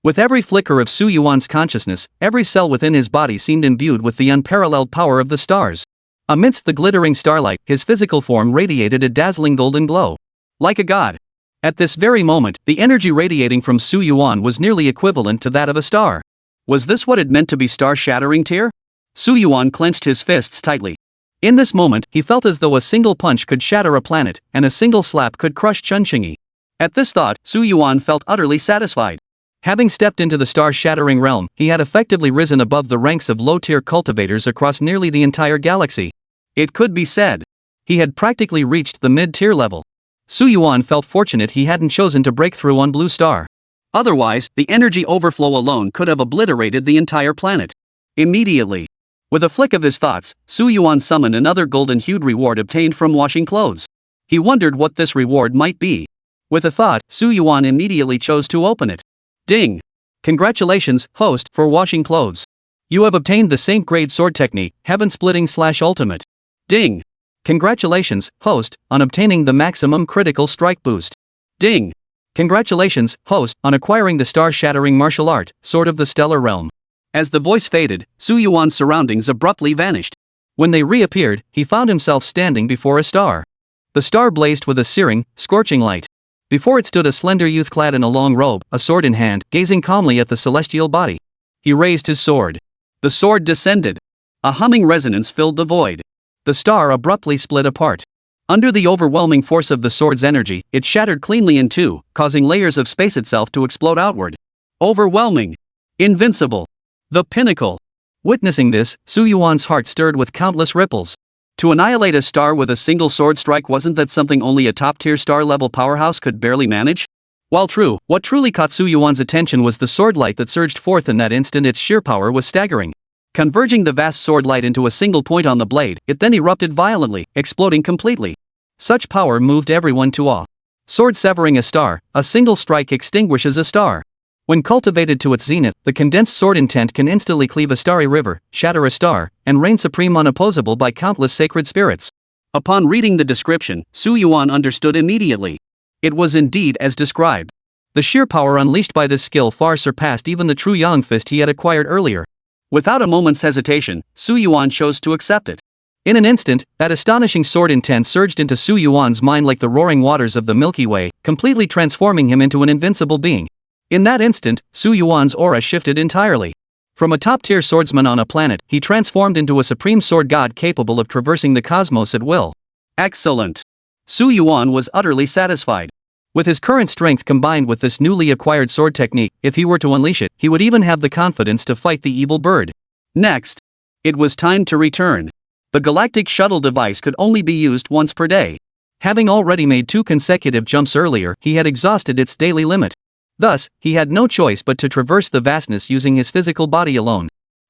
With every flicker of Su Yuan's consciousness, every cell within his body seemed imbued with the unparalleled power of the stars. Amidst the glittering starlight, his physical form radiated a dazzling golden glow. Like a god. At this very moment, the energy radiating from Su Yuan was nearly equivalent to that of a star. Was this what it meant to be star-shattering tier? Su Yuan clenched his fists tightly. In this moment, he felt as though a single punch could shatter a planet, and a single slap could crush Chunqingi. At this thought, Su Yuan felt utterly satisfied. Having stepped into the star-shattering realm, he had effectively risen above the ranks of low-tier cultivators across nearly the entire galaxy. It could be said, he had practically reached the mid-tier level. Su Yuan felt fortunate he hadn't chosen to break through on Blue Star. Otherwise, the energy overflow alone could have obliterated the entire planet. Immediately, with a flick of his thoughts, Su Yuan summoned another golden-hued reward obtained from washing clothes. He wondered what this reward might be. With a thought, Su Yuan immediately chose to open it. Ding! Congratulations, host, for washing clothes. You have obtained the Saint-grade sword technique, Heaven-splitting/ultimate. Ding! Congratulations, host, on obtaining the maximum critical strike boost. Ding! Congratulations, host, on acquiring the star-shattering martial art, Sword of the Stellar Realm. As the voice faded, Su Yuan's surroundings abruptly vanished. When they reappeared, he found himself standing before a star. The star blazed with a searing, scorching light. Before it stood a slender youth clad in a long robe, a sword in hand, gazing calmly at the celestial body. He raised his sword. The sword descended. A humming resonance filled the void. The star abruptly split apart. Under the overwhelming force of the sword's energy, it shattered cleanly in two, causing layers of space itself to explode outward. Overwhelming. Invincible. The pinnacle. Witnessing this, Su Yuan's heart stirred with countless ripples. To annihilate a star with a single sword strike, wasn't that something only a top-tier star-level powerhouse could barely manage? While true, what truly caught Su Yuan's attention was the sword light that surged forth in that instant. Its sheer power was staggering. Converging the vast sword light into a single point on the blade, it then erupted violently, exploding completely. Such power moved everyone to awe. Sword severing a star, a single strike extinguishes a star. When cultivated to its zenith, the condensed sword intent can instantly cleave a starry river, shatter a star, and reign supreme unopposable by countless sacred spirits. Upon reading the description, Su Yuan understood immediately. It was indeed as described. The sheer power unleashed by this skill far surpassed even the true Yang Fist he had acquired earlier. Without a moment's hesitation, Su Yuan chose to accept it. In an instant, that astonishing sword intent surged into Su Yuan's mind like the roaring waters of the Milky Way, completely transforming him into an invincible being. In that instant, Su Yuan's aura shifted entirely. From a top-tier swordsman on a planet, he transformed into a supreme sword god capable of traversing the cosmos at will. Excellent. Su Yuan was utterly satisfied. With his current strength combined with this newly acquired sword technique, if he were to unleash it, he would even have the confidence to fight the evil bird. Next, it was time to return. The galactic shuttle device could only be used once per day. Having already made 2 consecutive jumps earlier, he had exhausted its daily limit. Thus, he had no choice but to traverse the vastness using his physical body alone.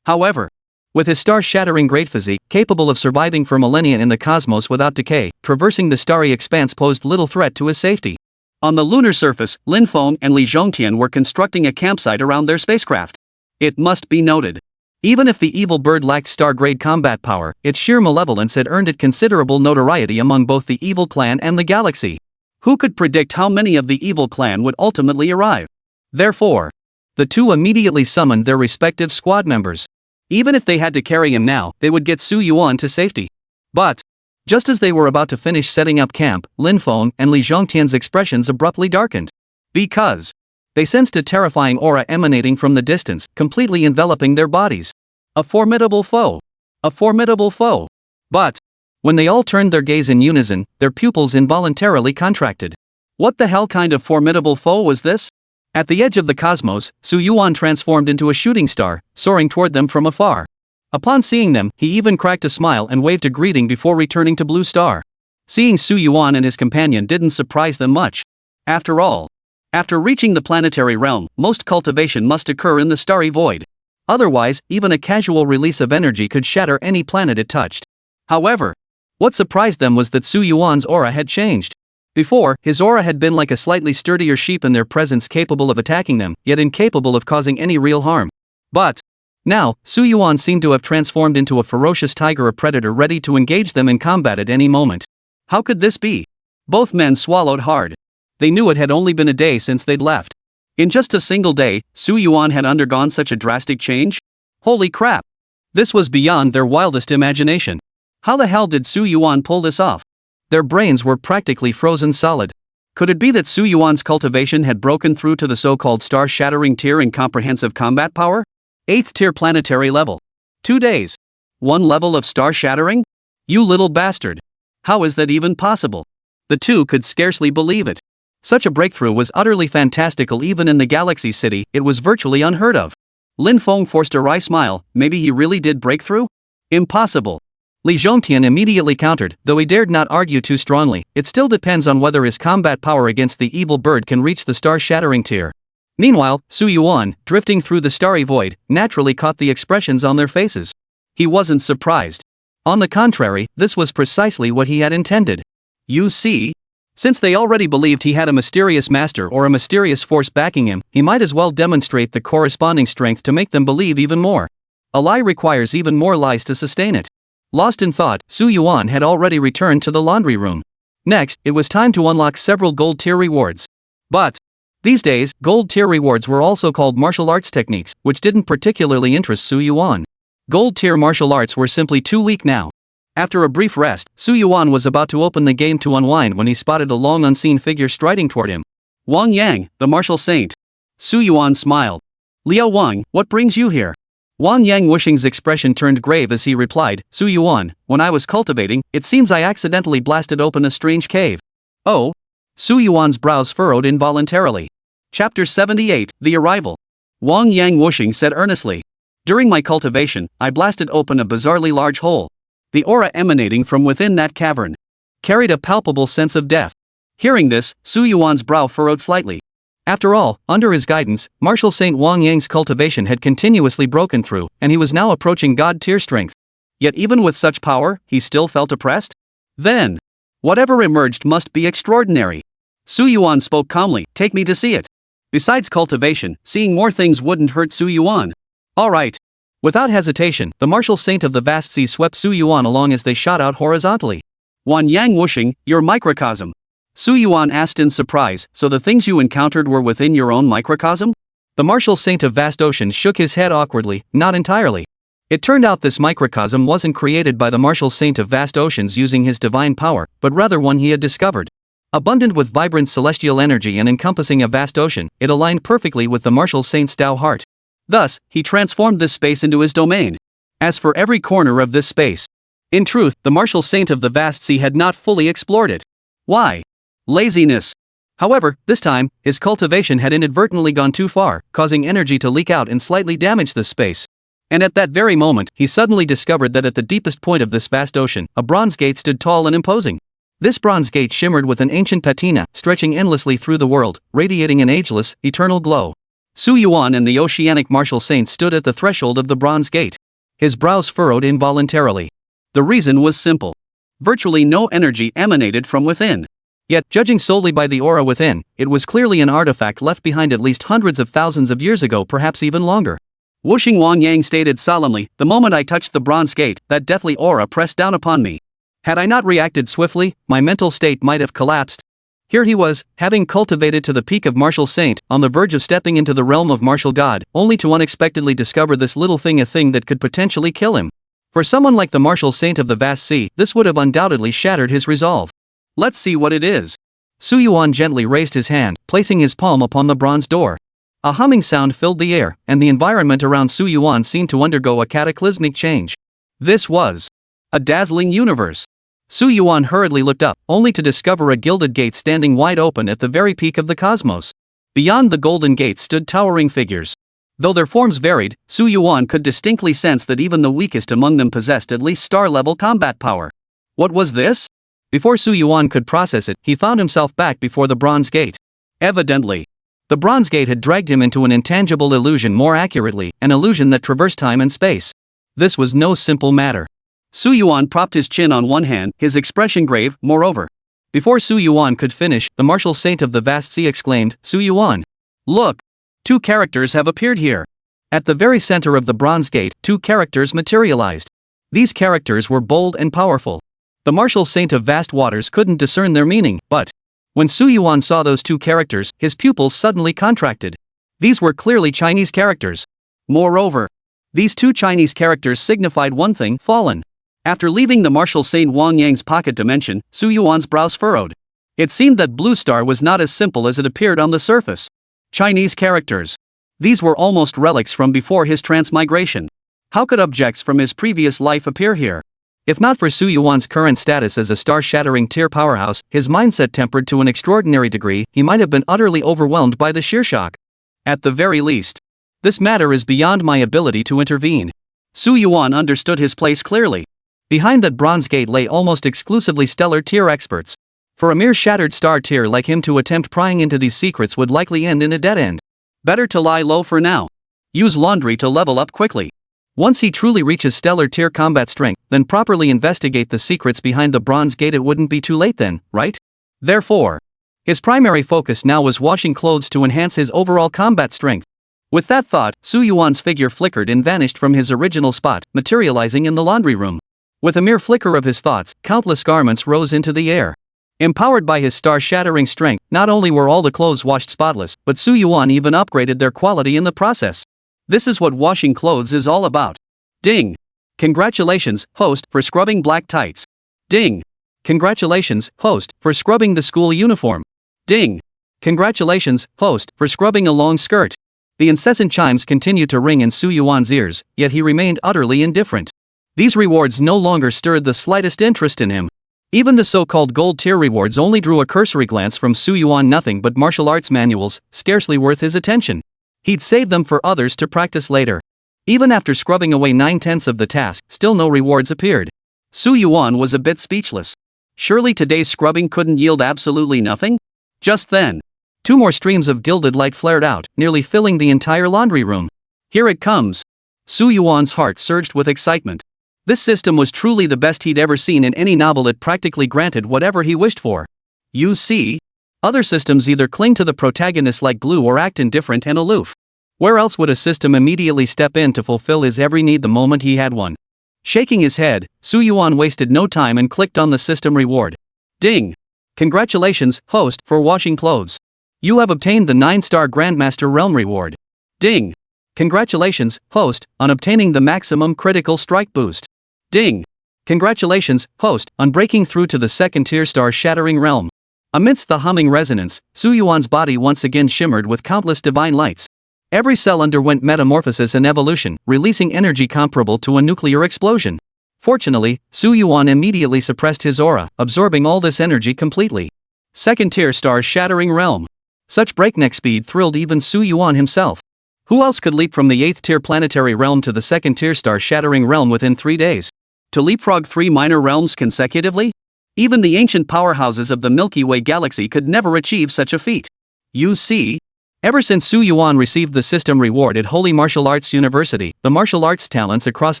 However, with his star-shattering great physique, capable of surviving for millennia in the cosmos without decay, traversing the starry expanse posed little threat to his safety. On the lunar surface, Lin Feng and Li Zhongtian were constructing a campsite around their spacecraft. It must be noted. Even if the evil bird lacked star-grade combat power, its sheer malevolence had earned it considerable notoriety among both the evil clan and the galaxy. Who could predict how many of the evil clan would ultimately arrive? Therefore, the two immediately summoned their respective squad members. Even if they had to carry him now, they would get Su Yuan to safety. But, just as they were about to finish setting up camp, Lin Feng and Li Zhongtian's expressions abruptly darkened. Because they sensed a terrifying aura emanating from the distance, completely enveloping their bodies. A formidable foe. A formidable foe. But when they all turned their gaze in unison, their pupils involuntarily contracted. What the hell kind of formidable foe was this? At the edge of the cosmos, Su Yuan transformed into a shooting star, soaring toward them from afar. Upon seeing them, he even cracked a smile and waved a greeting before returning to Blue Star. Seeing Su Yuan and his companion didn't surprise them much. After all, after reaching the planetary realm, most cultivation must occur in the starry void. Otherwise, even a casual release of energy could shatter any planet it touched. However, what surprised them was that Su Yuan's aura had changed. Before, his aura had been like a slightly sturdier sheep in their presence, capable of attacking them, yet incapable of causing any real harm. But now, Su Yuan seemed to have transformed into a ferocious tiger, a predator ready to engage them in combat at any moment. How could this be? Both men swallowed hard. They knew it had only been a day since they'd left. In just a single day, Su Yuan had undergone such a drastic change? Holy crap! This was beyond their wildest imagination. How the hell did Su Yuan pull this off? Their brains were practically frozen solid. Could it be that Su Yuan's cultivation had broken through to the so-called star-shattering tier in comprehensive combat power? 8th tier planetary level. 2 days. 1 level of star-shattering? You little bastard. How is that even possible? The two could scarcely believe it. Such a breakthrough was utterly fantastical. Even in the Galaxy City, it was virtually unheard of. Lin Feng forced a wry smile. Maybe he really did break through? Impossible. Li Zhongtian immediately countered, though he dared not argue too strongly. It still depends on whether his combat power against the evil bird can reach the star-shattering tier. Meanwhile, Su Yuan, drifting through the starry void, naturally caught the expressions on their faces. He wasn't surprised. On the contrary, this was precisely what he had intended. You see? Since they already believed he had a mysterious master or a mysterious force backing him, he might as well demonstrate the corresponding strength to make them believe even more. A lie requires even more lies to sustain it. Lost in thought, Su Yuan had already returned to the laundry room. Next, it was time to unlock several gold tier rewards. But these days, gold tier rewards were also called martial arts techniques, which didn't particularly interest Su Yuan. Gold tier martial arts were simply too weak now. After a brief rest, Su Yuan was about to open the game to unwind when he spotted a long unseen figure striding toward him. Wang Yang, the martial saint. Su Yuan smiled. Liao Wang, what brings you here? Wang Yang Wuxing's expression turned grave as he replied, Su Yuan, when I was cultivating, it seems I accidentally blasted open a strange cave. Oh? Su Yuan's brows furrowed involuntarily. Chapter 78, The Arrival. Wang Yang Wuxing said earnestly. During my cultivation, I blasted open a bizarrely large hole. The aura emanating from within that cavern carried a palpable sense of death. Hearing this, Su Yuan's brow furrowed slightly. After all, under his guidance, Martial Saint Wang Yang's cultivation had continuously broken through, and he was now approaching god-tier strength. Yet even with such power, he still felt oppressed? Then, whatever emerged must be extraordinary. Su Yuan spoke calmly, take me to see it. Besides cultivation, seeing more things wouldn't hurt Su Yuan. Alright. Without hesitation, the martial saint of the vast sea swept Su Yuan along as they shot out horizontally. Wan Yang Wuxing, your microcosm. Su Yuan asked in surprise, so the things you encountered were within your own microcosm? The martial saint of vast oceans shook his head awkwardly, not entirely. It turned out this microcosm wasn't created by the martial saint of vast oceans using his divine power, but rather one he had discovered. Abundant with vibrant celestial energy and encompassing a vast ocean, it aligned perfectly with the martial saint's Tao heart. Thus, he transformed this space into his domain. As for every corner of this space, in truth, the martial saint of the vast sea had not fully explored it. Why? Laziness. However, this time, his cultivation had inadvertently gone too far, causing energy to leak out and slightly damage this space. And at that very moment, he suddenly discovered that at the deepest point of this vast ocean, a bronze gate stood tall and imposing. This bronze gate shimmered with an ancient patina, stretching endlessly through the world, radiating an ageless, eternal glow. Su Yuan and the oceanic martial saint stood at the threshold of the bronze gate. His brows furrowed involuntarily. The reason was simple. Virtually no energy emanated from within. Yet, judging solely by the aura within, it was clearly an artifact left behind at least hundreds of thousands of years ago, perhaps even longer. Wuxing Wang Yang stated solemnly, the moment I touched the bronze gate, that deathly aura pressed down upon me. Had I not reacted swiftly, my mental state might have collapsed. Here he was, having cultivated to the peak of martial saint, on the verge of stepping into the realm of martial god, only to unexpectedly discover this little thing, a thing that could potentially kill him. For someone like the martial saint of the vast sea, this would have undoubtedly shattered his resolve. Let's see what it is. Su Yuan gently raised his hand, placing his palm upon the bronze door. A humming sound filled the air, and the environment around Su Yuan seemed to undergo a cataclysmic change. This was a dazzling universe. Su Yuan hurriedly looked up, only to discover a gilded gate standing wide open at the very peak of the cosmos. Beyond the golden gate stood towering figures. Though their forms varied, Su Yuan could distinctly sense that even the weakest among them possessed at least star-level combat power. What was this? Before Su Yuan could process it, he found himself back before the bronze gate. Evidently, the bronze gate had dragged him into an intangible illusion, more accurately, an illusion that traversed time and space. This was no simple matter. Su Yuan propped his chin on one hand, his expression grave, moreover. Before Su Yuan could finish, the martial saint of the vast sea exclaimed, Su Yuan! Look! 2 characters have appeared here. At the very center of the bronze gate, 2 characters materialized. These characters were bold and powerful. The martial saint of vast waters couldn't discern their meaning, but when Su Yuan saw those 2 characters, his pupils suddenly contracted. These were clearly Chinese characters. Moreover, these 2 Chinese characters signified one thing, fallen. After leaving the martial saint Wang Yang's pocket dimension, Su Yuan's brows furrowed. It seemed that Blue Star was not as simple as it appeared on the surface. Chinese characters. These were almost relics from before his transmigration. How could objects from his previous life appear here? If not for Su Yuan's current status as a star-shattering tier powerhouse, his mindset tempered to an extraordinary degree, he might have been utterly overwhelmed by the sheer shock. At the very least, this matter is beyond my ability to intervene. Su Yuan understood his place clearly. Behind that bronze gate lay almost exclusively stellar tier experts. For a mere shattered star tier like him to attempt prying into these secrets would likely end in a dead end. Better to lie low for now. Use laundry to level up quickly. Once he truly reaches stellar tier combat strength, then properly investigate the secrets behind the bronze gate. It wouldn't be too late then, right? Therefore, his primary focus now was washing clothes to enhance his overall combat strength. With that thought, Su Yuan's figure flickered and vanished from his original spot, materializing in the laundry room. With a mere flicker of his thoughts, countless garments rose into the air. Empowered by his star-shattering strength, not only were all the clothes washed spotless, but Su Yuan even upgraded their quality in the process. This is what washing clothes is all about. Ding! Congratulations, host, for scrubbing black tights. Ding! Congratulations, host, for scrubbing the school uniform. Ding! Congratulations, host, for scrubbing a long skirt. The incessant chimes continued to ring in Su Yuan's ears, yet he remained utterly indifferent. These rewards no longer stirred the slightest interest in him. Even the so-called gold tier rewards only drew a cursory glance from Su Yuan, nothing but martial arts manuals, scarcely worth his attention. He'd save them for others to practice later. Even after scrubbing away 9/10 of the task, still no rewards appeared. Su Yuan was a bit speechless. Surely today's scrubbing couldn't yield absolutely nothing? Just then, 2 more streams of gilded light flared out, nearly filling the entire laundry room. Here it comes. Su Yuan's heart surged with excitement. This system was truly the best he'd ever seen in any novel. It practically granted whatever he wished for. You see? Other systems either cling to the protagonist like glue or act indifferent and aloof. Where else would a system immediately step in to fulfill his every need the moment he had one? Shaking his head, Su Yuan wasted no time and clicked on the system reward. Ding! Congratulations, host, for washing clothes. You have obtained the 9-star Grandmaster Realm reward. Ding! Congratulations, host, on obtaining the maximum critical strike boost. Ding! Congratulations, host, on breaking through to the 2nd-tier star-shattering realm. Amidst the humming resonance, Su Yuan's body once again shimmered with countless divine lights. Every cell underwent metamorphosis and evolution, releasing energy comparable to a nuclear explosion. Fortunately, Su Yuan immediately suppressed his aura, absorbing all this energy completely. 2nd-tier star-shattering realm. Such breakneck speed thrilled even Su Yuan himself. Who else could leap from the 8th-tier planetary realm to the 2nd-tier star-shattering realm within 3 days? To leapfrog 3 minor realms consecutively? Even the ancient powerhouses of the Milky Way galaxy could never achieve such a feat. You see? Ever since Su Yuan received the system reward at Holy Martial Arts University, the martial arts talents across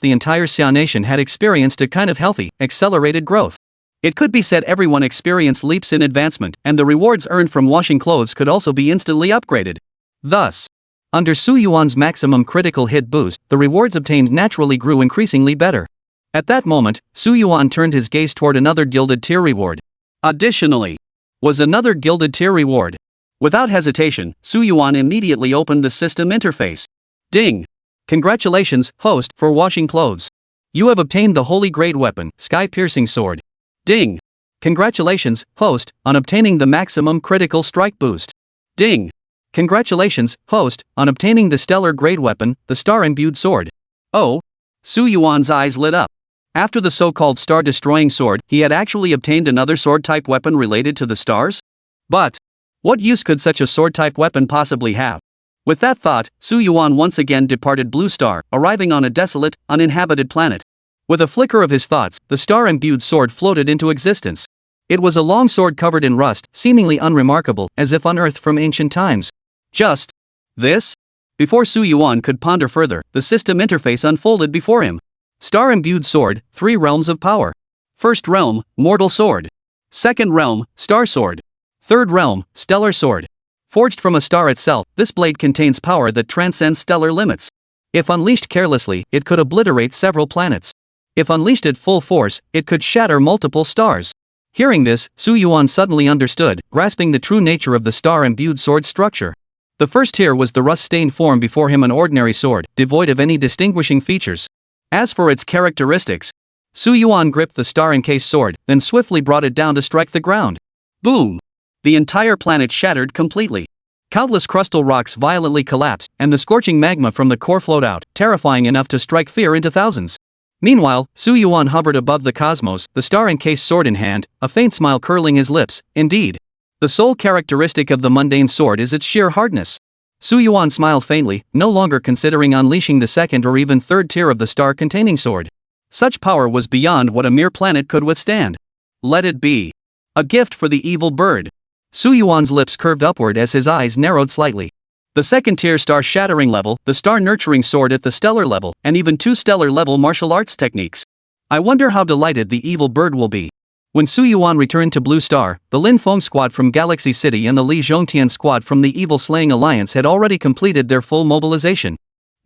the entire Xia Nation had experienced a kind of healthy, accelerated growth. It could be said everyone experienced leaps in advancement, and the rewards earned from washing clothes could also be instantly upgraded. Thus, under Su Yuan's maximum critical hit boost, the rewards obtained naturally grew increasingly better. At that moment, Su Yuan turned his gaze toward another gilded tier reward. Additionally, was another gilded tier reward. Without hesitation, Su Yuan immediately opened the system interface. Ding! Congratulations, host, for washing clothes. You have obtained the holy grade weapon, Sky-Piercing Sword. Ding! Congratulations, host, on obtaining the maximum critical strike boost. Ding! Congratulations, host, on obtaining the stellar grade weapon, the Star-Imbued Sword. Oh! Su Yuan's eyes lit up. After the so-called star-destroying sword, he had actually obtained another sword-type weapon related to the stars? But what use could such a sword-type weapon possibly have? With that thought, Su Yuan once again departed Blue Star, arriving on a desolate, uninhabited planet. With a flicker of his thoughts, the star-imbued sword floated into existence. It was a long sword covered in rust, seemingly unremarkable, as if unearthed from ancient times. Just this? Before Su Yuan could ponder further, the system interface unfolded before him. Star-imbued sword, 3 realms of power. First realm, Mortal Sword. Second realm, Star Sword. Third realm, Stellar Sword. Forged from a star itself, this blade contains power that transcends stellar limits. If unleashed carelessly, it could obliterate several planets. If unleashed at full force, it could shatter multiple stars. Hearing this, Su Yuan suddenly understood, grasping the true nature of the star-imbued sword's structure. The first tier was the rust-stained form before him, an ordinary sword, devoid of any distinguishing features. As for its characteristics, Su Yuan gripped the star-encased sword, then swiftly brought it down to strike the ground. Boom! The entire planet shattered completely. Countless crustal rocks violently collapsed, and the scorching magma from the core flowed out, terrifying enough to strike fear into thousands. Meanwhile, Su Yuan hovered above the cosmos, the star-encased sword in hand, a faint smile curling his lips. Indeed, the sole characteristic of the mundane sword is its sheer hardness. Su Yuan smiled faintly, no longer considering unleashing the 2nd or even 3rd tier of the star-containing sword. Such power was beyond what a mere planet could withstand. Let it be a gift for the evil bird. Su Yuan's lips curved upward as his eyes narrowed slightly. The 2nd-tier star-shattering level, the star-nurturing sword at the stellar level, and even 2 stellar-level martial arts techniques. I wonder how delighted the evil bird will be. When Su Yuan returned to Blue Star, the Lin Feng squad from Galaxy City and the Li Zhongtian squad from the Evil Slaying Alliance had already completed their full mobilization.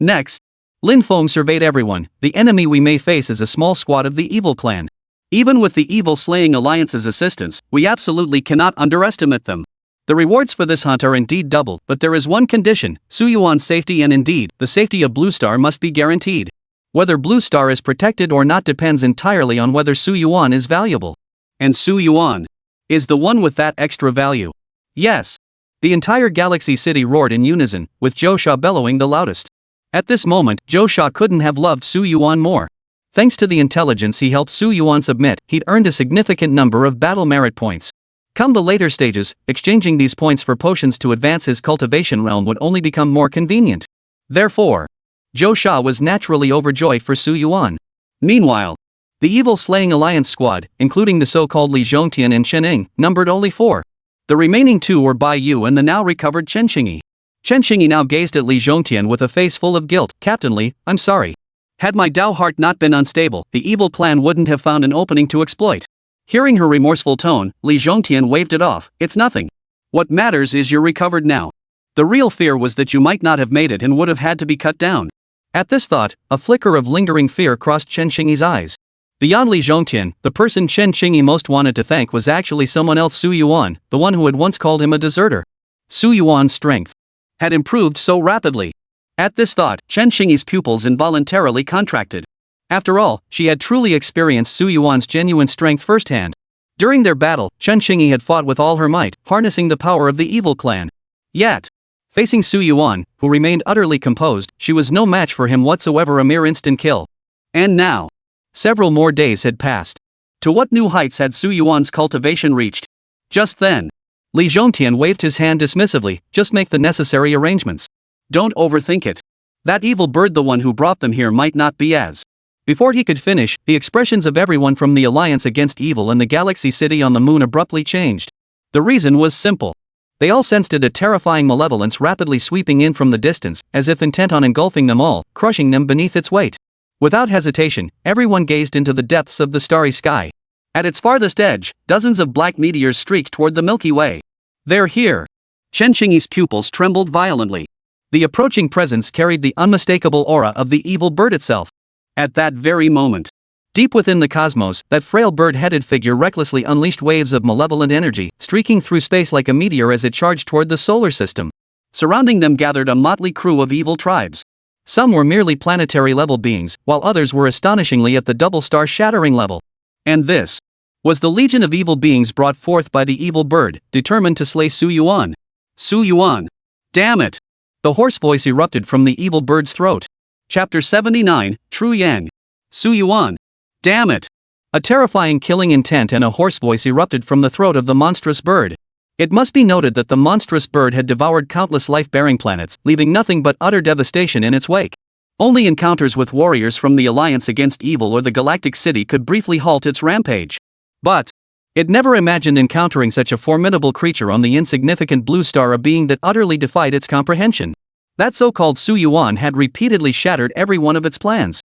Next, Lin Feng surveyed everyone. The enemy we may face is a small squad of the Evil Clan. Even with the Evil Slaying Alliance's assistance, we absolutely cannot underestimate them. The rewards for this hunt are indeed double, but there is one condition: Su Yuan's safety, and indeed, the safety of Blue Star must be guaranteed. Whether Blue Star is protected or not depends entirely on whether Su Yuan is valuable. And Su Yuan is the one with that extra value. Yes. The entire Galaxy City roared in unison, with Zhou Sha bellowing the loudest. At this moment, Zhou Sha couldn't have loved Su Yuan more. Thanks to the intelligence he helped Su Yuan submit, he'd earned a significant number of battle merit points. Come the later stages, exchanging these points for potions to advance his cultivation realm would only become more convenient. Therefore, Zhou Sha was naturally overjoyed for Su Yuan. Meanwhile, the Evil Slaying Alliance squad, including the so-called Li Zhongtian and Chen Ying, numbered only 4. The remaining 2 were Bai Yu and the now recovered Chen Xingyi. Chen Xingyi now gazed at Li Zhongtian with a face full of guilt. Captain Li, I'm sorry. Had my Dao heart not been unstable, the evil plan wouldn't have found an opening to exploit. Hearing her remorseful tone, Li Zhongtian waved it off. It's nothing. What matters is you're recovered now. The real fear was that you might not have made it and would have had to be cut down. At this thought, a flicker of lingering fear crossed Chen Xingyi's eyes. Beyond Li Zhongtian, the person Chen Xingyi most wanted to thank was actually someone else, Su Yuan, the one who had once called him a deserter. Su Yuan's strength had improved so rapidly. At this thought, Chen Xingyi's pupils involuntarily contracted. After all, she had truly experienced Su Yuan's genuine strength firsthand. During their battle, Chen Xingyi had fought with all her might, harnessing the power of the evil clan. Yet, facing Su Yuan, who remained utterly composed, she was no match for him whatsoever, a mere instant kill. And now, several more days had passed. To what new heights had Su Yuan's cultivation reached? Just then, Li Zhongtian waved his hand dismissively. Just make the necessary arrangements. Don't overthink it. That evil bird, the one who brought them here, might not be as. Before he could finish, the expressions of everyone from the Alliance Against Evil and the Galaxy City on the Moon abruptly changed. The reason was simple. They all sensed a terrifying malevolence rapidly sweeping in from the distance, as if intent on engulfing them all, crushing them beneath its weight. Without hesitation, everyone gazed into the depths of the starry sky. At its farthest edge, dozens of black meteors streaked toward the Milky Way. They're here. Chen Xingyi's pupils trembled violently. The approaching presence carried the unmistakable aura of the evil bird itself. At that very moment, deep within the cosmos, that frail bird-headed figure recklessly unleashed waves of malevolent energy, streaking through space like a meteor as it charged toward the solar system. Surrounding them gathered a motley crew of evil tribes. Some were merely planetary-level beings, while others were astonishingly at the double-star shattering level. And this was the legion of evil beings brought forth by the evil bird, determined to slay Su Yuan. Su Yuan! Damn it! The hoarse voice erupted from the evil bird's throat. Chapter 79, True Yang. Su Yuan. Damn it! A terrifying killing intent and a hoarse voice erupted from the throat of the monstrous bird. It must be noted that the monstrous bird had devoured countless life-bearing planets, leaving nothing but utter devastation in its wake. Only encounters with warriors from the Alliance Against Evil or the Galactic City could briefly halt its rampage. But it never imagined encountering such a formidable creature on the insignificant blue star, a being that utterly defied its comprehension. That so-called Su Yuan had repeatedly shattered every one of its plans.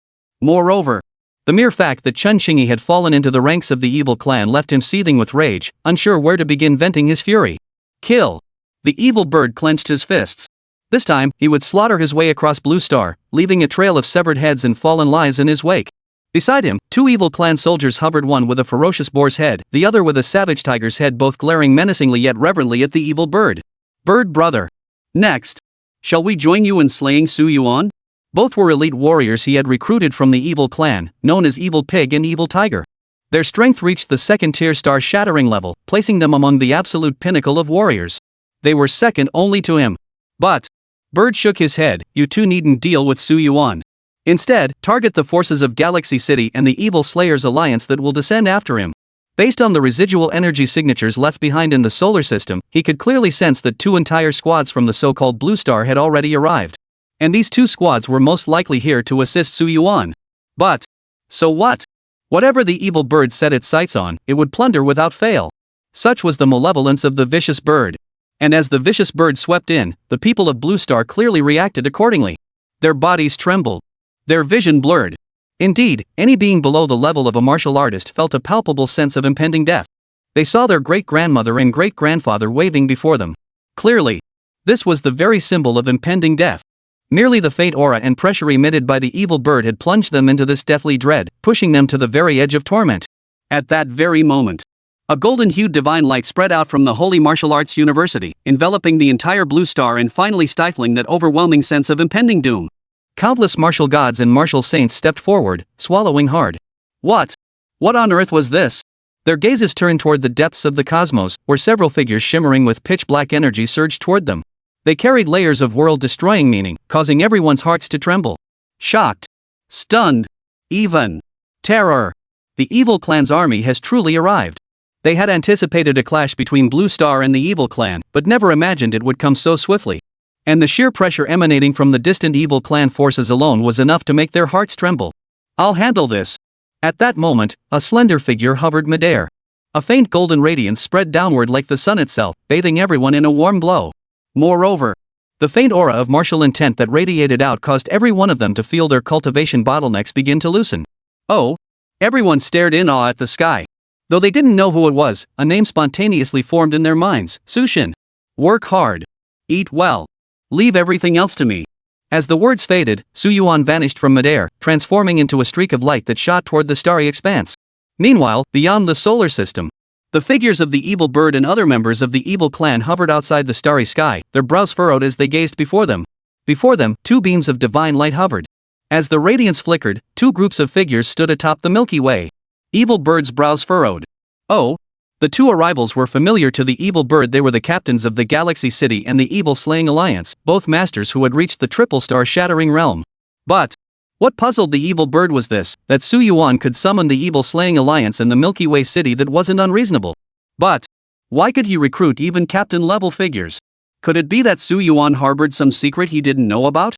Moreover, the mere fact that Chen Xingyi had fallen into the ranks of the evil clan left him seething with rage, unsure where to begin venting his fury. Kill! The evil bird clenched his fists. This time, he would slaughter his way across Blue Star, leaving a trail of severed heads and fallen lives in his wake. Beside him, two evil clan soldiers hovered, one with a ferocious boar's head, the other with a savage tiger's head, both glaring menacingly yet reverently at the evil bird. Bird brother. Next. Shall we join you in slaying Su Yuan? Both were elite warriors he had recruited from the evil clan, known as Evil Pig and Evil Tiger. Their strength reached the second-tier star-shattering level, placing them among the absolute pinnacle of warriors. They were second only to him. But Bird shook his head. You two needn't deal with Su Yuan. Instead, target the forces of Galaxy City and the Evil Slayers Alliance that will descend after him. Based on the residual energy signatures left behind in the solar system, he could clearly sense that two entire squads from the so-called Blue Star had already arrived. And these two squads were most likely here to assist Su Yuan. But so what? Whatever the evil bird set its sights on, it would plunder without fail. Such was the malevolence of the vicious bird. And as the vicious bird swept in, the people of Blue Star clearly reacted accordingly. Their bodies trembled. Their vision blurred. Indeed, any being below the level of a martial artist felt a palpable sense of impending death. They saw their great-grandmother and great-grandfather waving before them. Clearly, this was the very symbol of impending death. Merely the faint aura and pressure emitted by the evil bird had plunged them into this deathly dread, pushing them to the very edge of torment. At that very moment, a golden-hued divine light spread out from the Holy Martial Arts University, enveloping the entire Blue Star and finally stifling that overwhelming sense of impending doom. Countless martial gods and martial saints stepped forward, swallowing hard. What on earth was this? Their gazes turned toward the depths of the cosmos, where several figures shimmering with pitch-black energy surged toward them. They carried layers of world-destroying meaning, causing everyone's hearts to tremble. Shocked. Stunned. Even. Terror. The evil clan's army has truly arrived. They had anticipated a clash between Blue Star and the evil clan, but never imagined it would come so swiftly. And the sheer pressure emanating from the distant evil clan forces alone was enough to make their hearts tremble. I'll handle this. At that moment, a slender figure hovered midair. A faint golden radiance spread downward like the sun itself, bathing everyone in a warm glow. Moreover, the faint aura of martial intent that radiated out caused every one of them to feel their cultivation bottlenecks begin to loosen. Oh! Everyone stared in awe at the sky. Though they didn't know who it was, a name spontaneously formed in their minds: Sushin. Work hard. Eat well. Leave everything else to me. As the words faded, Su Yuan vanished from midair, transforming into a streak of light that shot toward the starry expanse. Meanwhile, beyond the solar system, the figures of the evil bird and other members of the evil clan hovered outside the starry sky, their brows furrowed as they gazed before them. Before them, two beams of divine light hovered. As the radiance flickered, two groups of figures stood atop the Milky Way. Evil bird's brows furrowed. Oh! The two arrivals were familiar to the evil bird. They were the captains of the Galaxy City and the Evil Slaying Alliance, both masters who had reached the triple-star shattering realm. But what puzzled the evil bird was this, that Su Yuan could summon the Evil Slaying Alliance in the Milky Way City. That wasn't unreasonable. But why could he recruit even captain-level figures? Could it be that Su Yuan harbored some secret he didn't know about?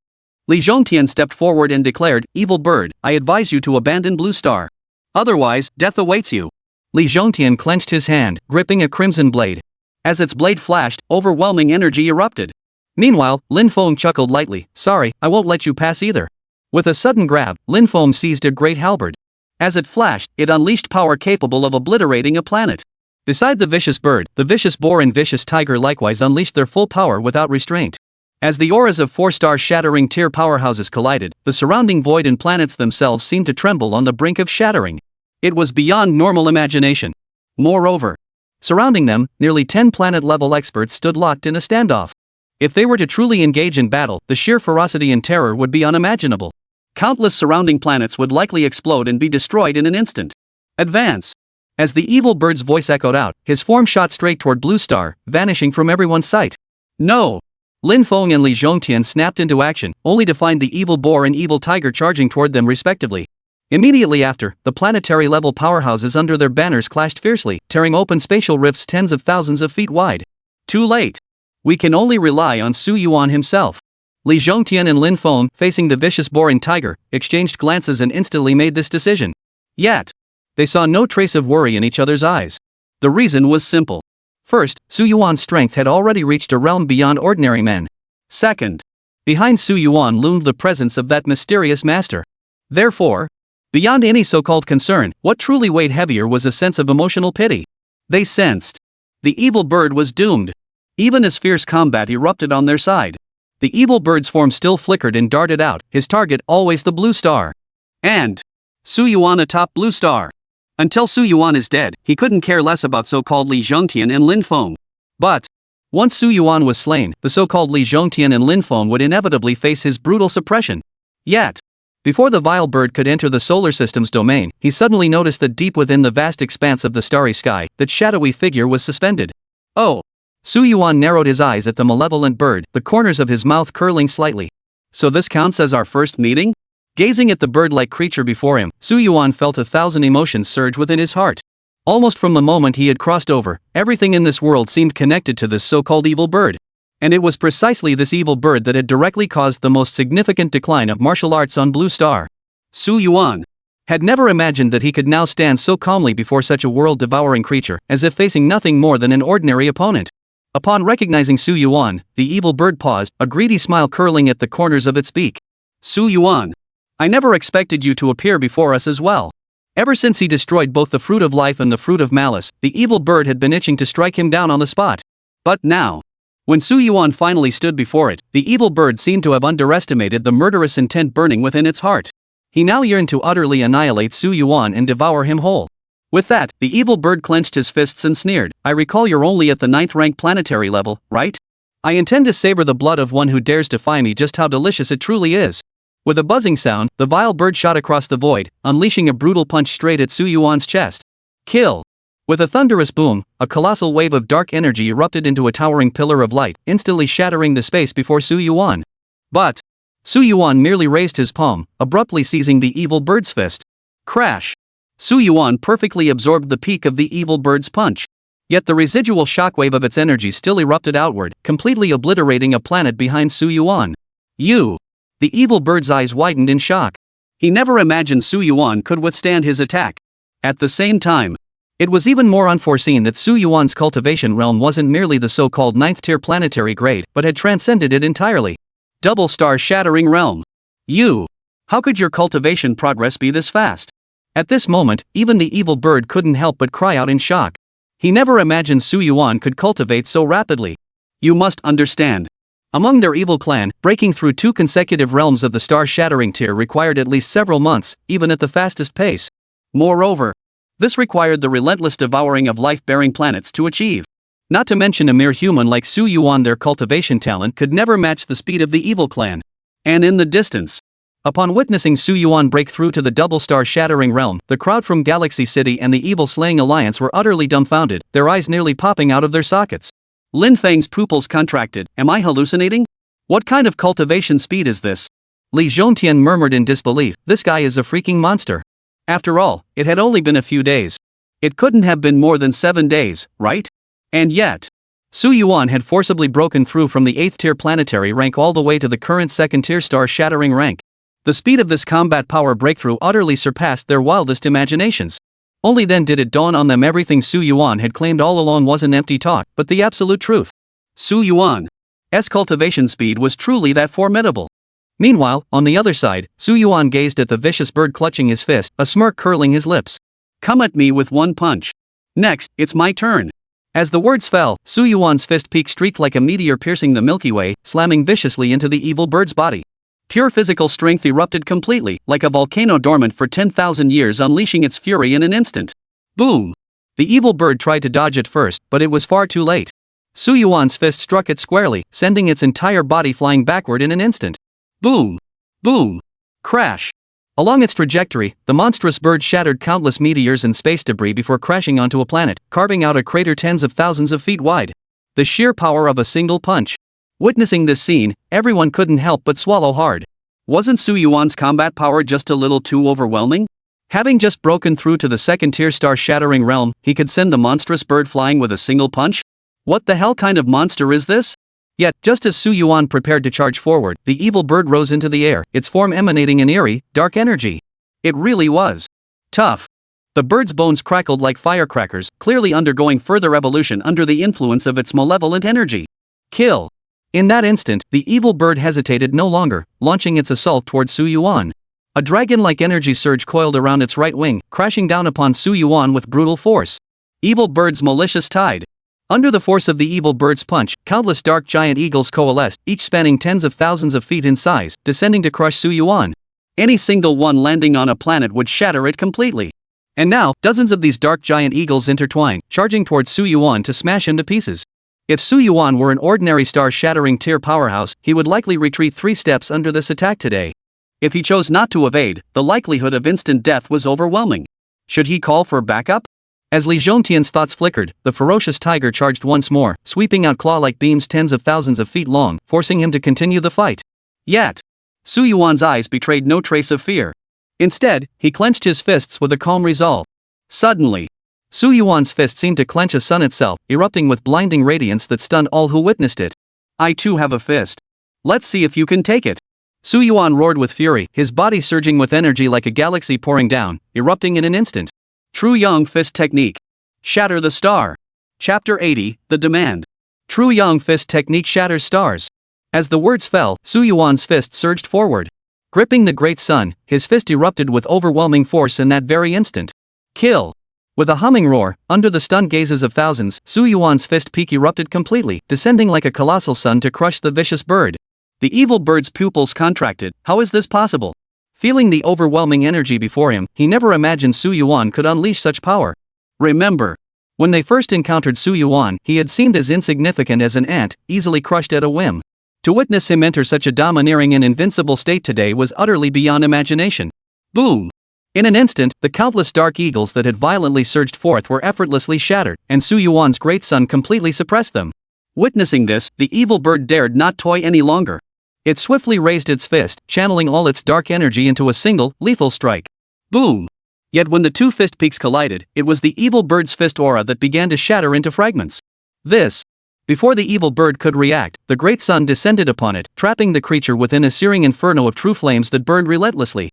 Li Zhongtian stepped forward and declared, "Evil bird, I advise you to abandon Blue Star. Otherwise, death awaits you." Li Zhongtian clenched his hand, gripping a crimson blade. As its blade flashed, overwhelming energy erupted. Meanwhile, Lin Feng chuckled lightly, "Sorry, I won't let you pass either." With a sudden grab, Lin Feng seized a great halberd. As it flashed, it unleashed power capable of obliterating a planet. Beside the vicious bird, the vicious boar and vicious tiger likewise unleashed their full power without restraint. As the auras of four-star shattering tier powerhouses collided, the surrounding void and planets themselves seemed to tremble on the brink of shattering. It was beyond normal imagination. Moreover, surrounding them, nearly 10 planet-level experts stood locked in a standoff. If they were to truly engage in battle, the sheer ferocity and terror would be unimaginable. Countless surrounding planets would likely explode and be destroyed in an instant. Advance! As the evil bird's voice echoed out, his form shot straight toward Blue Star, vanishing from everyone's sight. No! Lin Feng and Li Zhongtian snapped into action, only to find the evil boar and evil tiger charging toward them respectively. Immediately after, the planetary-level powerhouses under their banners clashed fiercely, tearing open spatial rifts tens of thousands of feet wide. Too late. We can only rely on Su Yuan himself. Li Zhongtian and Lin Feng, facing the vicious boar and tiger, exchanged glances and instantly made this decision. Yet, they saw no trace of worry in each other's eyes. The reason was simple. First, Su Yuan's strength had already reached a realm beyond ordinary men. Second, behind Su Yuan loomed the presence of that mysterious master. Therefore, beyond any so-called concern, what truly weighed heavier was a sense of emotional pity. They sensed the evil bird was doomed. Even as fierce combat erupted on their side, the evil bird's form still flickered and darted out, his target always the Blue Star. And Su Yuan atop Blue Star. Until Su Yuan is dead, he couldn't care less about so-called Li Zhongtian and Lin Feng. But once Su Yuan was slain, the so-called Li Zhongtian and Lin Feng would inevitably face his brutal suppression. Yet, before the vile bird could enter the solar system's domain, he suddenly noticed that deep within the vast expanse of the starry sky, that shadowy figure was suspended. Oh! Su Yuan narrowed his eyes at the malevolent bird, the corners of his mouth curling slightly. So this counts as our first meeting? Gazing at the bird-like creature before him, Su Yuan felt 1,000 emotions surge within his heart. Almost from the moment he had crossed over, everything in this world seemed connected to this so-called evil bird. And it was precisely this evil bird that had directly caused the most significant decline of martial arts on Blue Star. Su Yuan had never imagined that he could now stand so calmly before such a world-devouring creature, as if facing nothing more than an ordinary opponent. Upon recognizing Su Yuan, the evil bird paused, a greedy smile curling at the corners of its beak. Su Yuan, I never expected you to appear before us as well. Ever since he destroyed both the fruit of life and the fruit of malice, the evil bird had been itching to strike him down on the spot. But now, when Su Yuan finally stood before it, the evil bird seemed to have underestimated the murderous intent burning within its heart. He now yearned to utterly annihilate Su Yuan and devour him whole. With that, the evil bird clenched his fists and sneered, I recall you're only at the 9th rank planetary level, right? I intend to savor the blood of one who dares defy me, just how delicious it truly is. With a buzzing sound, the vile bird shot across the void, unleashing a brutal punch straight at Su Yuan's chest. Kill! With a thunderous boom, a colossal wave of dark energy erupted into a towering pillar of light, instantly shattering the space before Su Yuan. But Su Yuan merely raised his palm, abruptly seizing the evil bird's fist. Crash! Su Yuan perfectly absorbed the peak of the evil bird's punch. Yet the residual shockwave of its energy still erupted outward, completely obliterating a planet behind Su Yuan. You! The evil bird's eyes widened in shock. He never imagined Su Yuan could withstand his attack. At the same time, it was even more unforeseen that Su Yuan's cultivation realm wasn't merely the so-called 9th-tier planetary grade, but had transcended it entirely. Double-star shattering realm. You! How could your cultivation progress be this fast? At this moment, even the evil bird couldn't help but cry out in shock. He never imagined Su Yuan could cultivate so rapidly. You must understand. Among their evil clan, breaking through 2 consecutive realms of the star-shattering tier required at least several months, even at the fastest pace. Moreover, this required the relentless devouring of life-bearing planets to achieve. Not to mention a mere human like Su Yuan, their cultivation talent could never match the speed of the evil clan. And in the distance, upon witnessing Su Yuan break through to the double star-shattering realm, the crowd from Galaxy City and the Evil Slaying Alliance were utterly dumbfounded, their eyes nearly popping out of their sockets. Lin Feng's pupils contracted. Am I hallucinating? What kind of cultivation speed is this? Li Zhongtian murmured in disbelief. This guy is a freaking monster. After all, it had only been a few days. It couldn't have been more than 7 days, right? And yet, Su Yuan had forcibly broken through from the 8th tier planetary rank all the way to the current 2nd tier star-shattering rank. The speed of this combat power breakthrough utterly surpassed their wildest imaginations. Only then did it dawn on them everything Su Yuan had claimed all along wasn't empty talk, but the absolute truth. Su Yuan's cultivation speed was truly that formidable. Meanwhile, on the other side, Su Yuan gazed at the vicious bird clutching his fist, a smirk curling his lips. Come at me with one punch. Next, it's my turn. As the words fell, Su Yuan's fist peak streaked like a meteor piercing the Milky Way, slamming viciously into the evil bird's body. Pure physical strength erupted completely, like a volcano dormant for 10,000 years, unleashing its fury in an instant. Boom! The evil bird tried to dodge it first, but it was far too late. Su Yuan's fist struck it squarely, sending its entire body flying backward in an instant. Boom! Boom! Crash! Along its trajectory, the monstrous bird shattered countless meteors and space debris before crashing onto a planet, carving out a crater tens of thousands of feet wide. The sheer power of a single punch. Witnessing this scene, everyone couldn't help but swallow hard. Wasn't Su Yuan's combat power just a little too overwhelming? Having just broken through to the 2nd tier star-shattering realm, he could send the monstrous bird flying with a single punch? What the hell kind of monster is this? Yet, just as Su Yuan prepared to charge forward, the evil bird rose into the air, its form emanating an eerie, dark energy. It really was tough. The bird's bones crackled like firecrackers, clearly undergoing further evolution under the influence of its malevolent energy. Kill! In that instant, the evil bird hesitated no longer, launching its assault towards Su Yuan. A dragon-like energy surge coiled around its right wing, crashing down upon Su Yuan with brutal force. Evil bird's malicious tide. Under the force of the evil bird's punch, countless dark giant eagles coalesced, each spanning tens of thousands of feet in size, descending to crush Su Yuan. Any single one landing on a planet would shatter it completely. And now, dozens of these dark giant eagles intertwine, charging towards Su Yuan to smash him to pieces. If Su Yuan were an ordinary star-shattering tier powerhouse, he would likely retreat 3 steps under this attack today. If he chose not to evade, the likelihood of instant death was overwhelming. Should he call for backup? As Li Zhongtian's thoughts flickered, the ferocious tiger charged once more, sweeping out claw-like beams tens of thousands of feet long, forcing him to continue the fight. Yet, Su Yuan's eyes betrayed no trace of fear. Instead, he clenched his fists with a calm resolve. Suddenly, Su Yuan's fist seemed to clench a sun itself, erupting with blinding radiance that stunned all who witnessed it. I too have a fist. Let's see if you can take it. Su Yuan roared with fury, his body surging with energy like a galaxy pouring down, erupting in an instant. True Yang Fist Technique. Shatter the Star. Chapter 80, The Demand. True Yang Fist Technique shatters stars. As the words fell, Su Yuan's fist surged forward. Gripping the great sun, his fist erupted with overwhelming force in that very instant. Kill! With a humming roar, under the stunned gazes of thousands, Su Yuan's fist peak erupted completely, descending like a colossal sun to crush the vicious bird. The evil bird's pupils contracted. How is this possible? Feeling the overwhelming energy before him, he never imagined Su Yuan could unleash such power. Remember, when they first encountered Su Yuan, he had seemed as insignificant as an ant, easily crushed at a whim. To witness him enter such a domineering and invincible state today was utterly beyond imagination. Boom! In an instant, the countless dark eagles that had violently surged forth were effortlessly shattered, and Su Yuan's great sun completely suppressed them. Witnessing this, the evil bird dared not toy any longer. It swiftly raised its fist, channeling all its dark energy into a single, lethal strike. Boom! Yet when the 2 fist peaks collided, it was the evil bird's fist aura that began to shatter into fragments. Before the evil bird could react, the great sun descended upon it, trapping the creature within a searing inferno of true flames that burned relentlessly.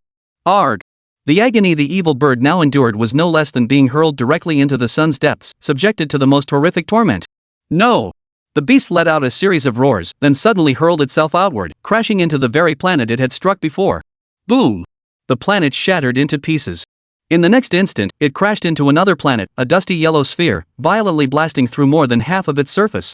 Arg! The agony the evil bird now endured was no less than being hurled directly into the sun's depths, subjected to the most horrific torment. No! The beast let out a series of roars, then suddenly hurled itself outward, crashing into the very planet it had struck before. Boom! The planet shattered into pieces. In the next instant, it crashed into another planet, a dusty yellow sphere, violently blasting through more than half of its surface.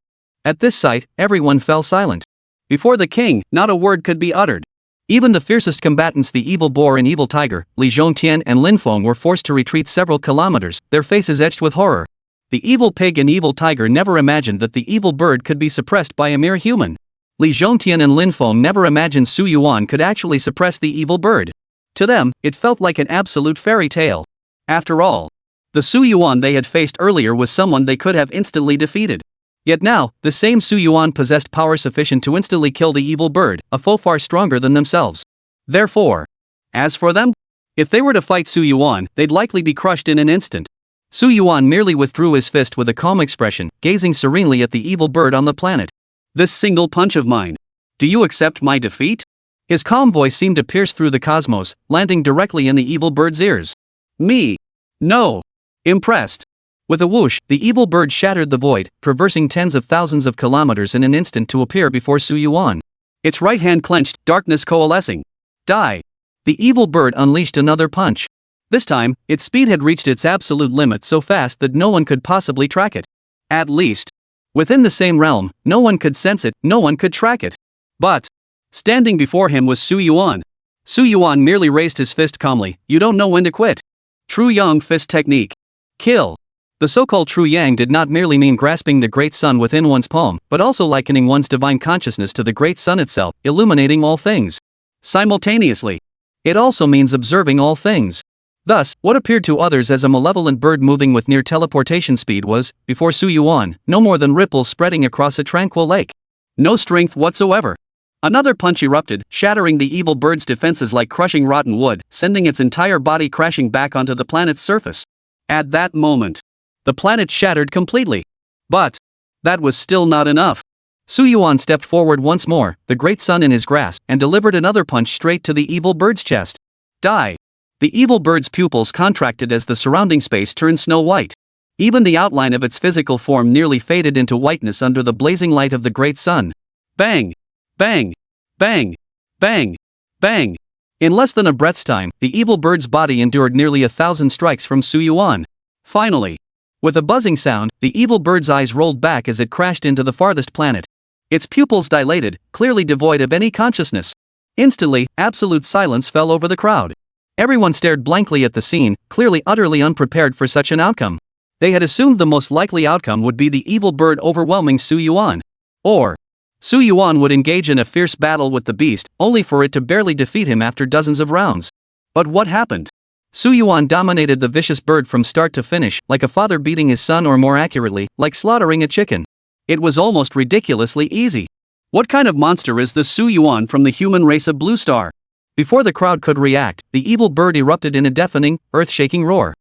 At this sight, everyone fell silent. Before the king, not a word could be uttered. Even the fiercest combatants, the evil boar and evil tiger, Li Zhongtian and Lin Feng, were forced to retreat several kilometers, their faces etched with horror. The evil pig and evil tiger never imagined that the evil bird could be suppressed by a mere human. Li Zhongtian and Lin Feng never imagined Su Yuan could actually suppress the evil bird. To them, it felt like an absolute fairy tale. After all, the Su Yuan they had faced earlier was someone they could have instantly defeated. Yet now, the same Su Yuan possessed power sufficient to instantly kill the evil bird, a foe far stronger than themselves. Therefore, as for them, if they were to fight Su Yuan, they'd likely be crushed in an instant. Su Yuan merely withdrew his fist with a calm expression, gazing serenely at the evil bird on the planet. This single punch of mine. Do you accept my defeat? His calm voice seemed to pierce through the cosmos, landing directly in the evil bird's ears. Me? No. Impressed. With a whoosh, the evil bird shattered the void, traversing tens of thousands of kilometers in an instant to appear before Su Yuan. Its right hand clenched, darkness coalescing. Die. The evil bird unleashed another punch. This time, its speed had reached its absolute limit so fast that no one could possibly track it. At least, within the same realm, no one could sense it, no one could track it. But standing before him was Su Yuan. Su Yuan merely raised his fist calmly. You don't know when to quit. True Yang fist technique. Kill. The so-called True Yang did not merely mean grasping the great sun within one's palm, but also likening one's divine consciousness to the great sun itself, illuminating all things simultaneously. It also means observing all things. Thus, what appeared to others as a malevolent bird moving with near teleportation speed was, before Su Yuan, no more than ripples spreading across a tranquil lake. No strength whatsoever. Another punch erupted, shattering the evil bird's defenses like crushing rotten wood, sending its entire body crashing back onto the planet's surface. At that moment, the planet shattered completely. But that was still not enough. Su Yuan stepped forward once more, the great sun in his grasp, and delivered another punch straight to the evil bird's chest. Die. The evil bird's pupils contracted as the surrounding space turned snow white. Even the outline of its physical form nearly faded into whiteness under the blazing light of the great sun. Bang! Bang! Bang! Bang! Bang! In less than a breath's time, the evil bird's body endured nearly 1,000 strikes from Su Yuan. Finally, with a buzzing sound, the evil bird's eyes rolled back as it crashed into the farthest planet. Its pupils dilated, clearly devoid of any consciousness. Instantly, absolute silence fell over the crowd. Everyone stared blankly at the scene, clearly utterly unprepared for such an outcome. They had assumed the most likely outcome would be the evil bird overwhelming Su Yuan. Or Su Yuan would engage in a fierce battle with the beast, only for it to barely defeat him after dozens of rounds. But what happened? Su Yuan dominated the vicious bird from start to finish, like a father beating his son, or more accurately, like slaughtering a chicken. It was almost ridiculously easy. What kind of monster is this Su Yuan from the human race of Blue Star? Before the crowd could react, the evil bird erupted in a deafening, earth-shaking roar.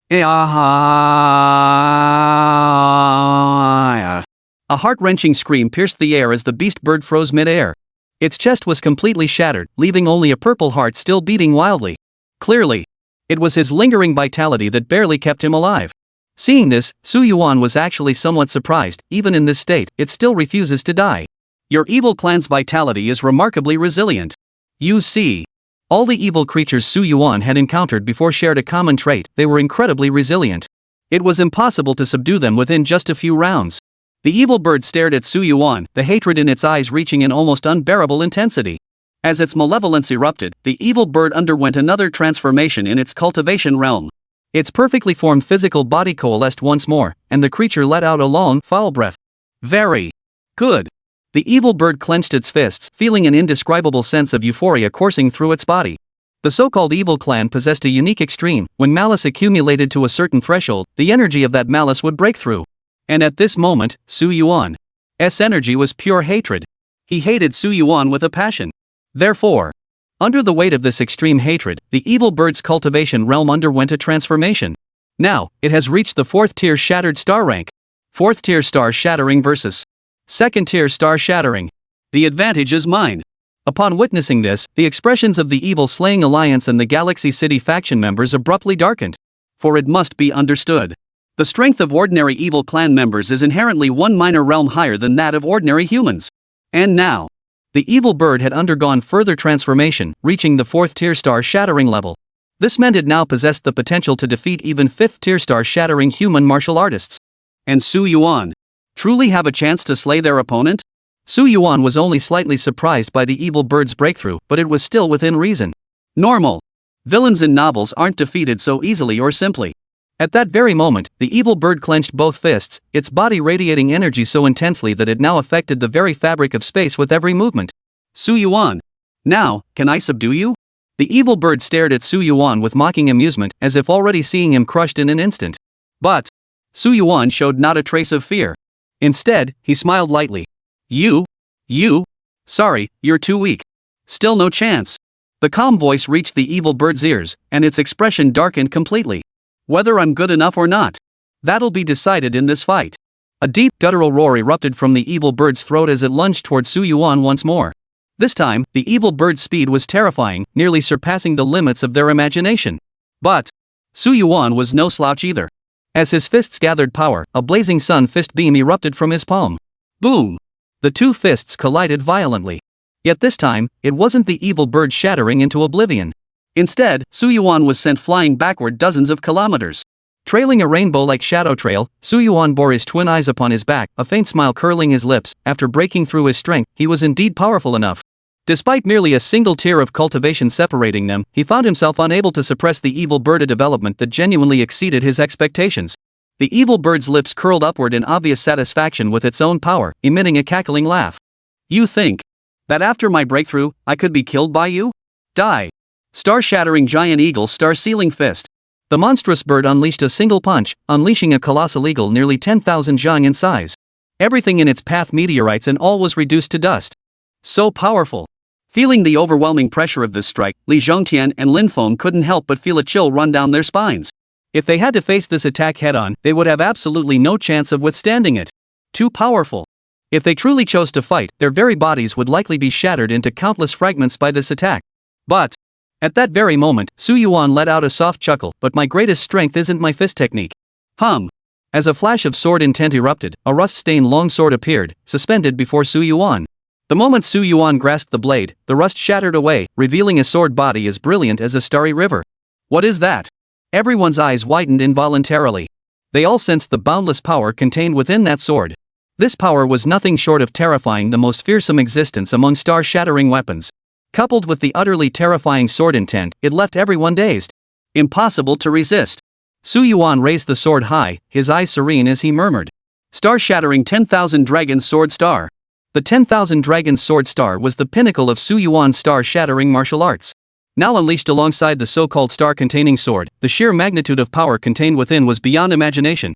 A heart-wrenching scream pierced the air as the beast bird froze mid-air. Its chest was completely shattered, leaving only a purple heart still beating wildly. Clearly, it was his lingering vitality that barely kept him alive. Seeing this, Su Yuan was actually somewhat surprised. Even in this state, it still refuses to die. Your evil clan's vitality is remarkably resilient. You see, all the evil creatures Su Yuan had encountered before shared a common trait: they were incredibly resilient. It was impossible to subdue them within just a few rounds. The evil bird stared at Su Yuan, the hatred in its eyes reaching an almost unbearable intensity. As its malevolence erupted, the evil bird underwent another transformation in its cultivation realm. Its perfectly formed physical body coalesced once more, and the creature let out a long, foul breath. Very good. The evil bird clenched its fists, feeling an indescribable sense of euphoria coursing through its body. The so-called evil clan possessed a unique extreme. When malice accumulated to a certain threshold, the energy of that malice would break through. And at this moment, Su Yuan's energy was pure hatred. He hated Su Yuan with a passion. Therefore, under the weight of this extreme hatred, the evil bird's cultivation realm underwent a transformation. Now, it has reached the 4th tier shattered star rank. 4th tier star shattering versus 2nd tier star shattering. The advantage is mine. Upon witnessing this, the expressions of the Evil Slaying Alliance and the Galaxy City faction members abruptly darkened. For it must be understood, the strength of ordinary evil clan members is inherently one minor realm higher than that of ordinary humans. And now, the evil bird had undergone further transformation, reaching the 4th tier star shattering level. This meant it now possessed the potential to defeat even 5th tier star shattering human martial artists. And Su Yuan, truly have a chance to slay their opponent? Su Yuan was only slightly surprised by the evil bird's breakthrough, but it was still within reason. Normal. Villains in novels aren't defeated so easily or simply. At that very moment, the evil bird clenched both fists, its body radiating energy so intensely that it now affected the very fabric of space with every movement. Su Yuan. Now, can I subdue you? The evil bird stared at Su Yuan with mocking amusement, as if already seeing him crushed in an instant. But Su Yuan showed not a trace of fear. Instead, he smiled lightly. You? Sorry, you're too weak. Still no chance. The calm voice reached the evil bird's ears, and its expression darkened completely. Whether I'm good enough or not, that'll be decided in this fight. A deep, guttural roar erupted from the evil bird's throat as it lunged toward Su Yuan once more. This time, the evil bird's speed was terrifying, nearly surpassing the limits of their imagination. But Su Yuan was no slouch either. As his fists gathered power, a blazing sun fist beam erupted from his palm. Boom! The two fists collided violently. Yet this time, it wasn't the evil bird shattering into oblivion. Instead, Su Yuan was sent flying backward dozens of kilometers. Trailing a rainbow-like shadow trail, Su Yuan bore his twin eyes upon his back, a faint smile curling his lips. After breaking through his strength, he was indeed powerful enough. Despite merely a single tier of cultivation separating them, he found himself unable to suppress the evil bird, a development that genuinely exceeded his expectations. The evil bird's lips curled upward in obvious satisfaction with its own power, emitting a cackling laugh. You think that after my breakthrough, I could be killed by you? Die! Star-shattering giant eagle star-sealing fist. The monstrous bird unleashed a single punch, unleashing a colossal eagle nearly 10,000 zhang in size. Everything in its path, meteorites and all, was reduced to dust. So powerful. Feeling the overwhelming pressure of this strike, Li Zhongtian and Lin Feng couldn't help but feel a chill run down their spines. If they had to face this attack head-on, they would have absolutely no chance of withstanding it. Too powerful. If they truly chose to fight, their very bodies would likely be shattered into countless fragments by this attack. But at that very moment, Su Yuan let out a soft chuckle. But my greatest strength isn't my fist technique. As a flash of sword intent erupted, a rust-stained longsword appeared, suspended before Su Yuan. The moment Su Yuan grasped the blade, the rust shattered away, revealing a sword body as brilliant as a starry river. What is that? Everyone's eyes widened involuntarily. They all sensed the boundless power contained within that sword. This power was nothing short of terrifying, the most fearsome existence among star-shattering weapons. Coupled with the utterly terrifying sword intent, it left everyone dazed. Impossible to resist. Su Yuan raised the sword high, his eyes serene as he murmured. Star-shattering 10,000 Dragon Sword Star. The 10,000 Dragon Sword Star was the pinnacle of Su Yuan's star-shattering martial arts. Now unleashed alongside the so-called star-containing sword, the sheer magnitude of power contained within was beyond imagination.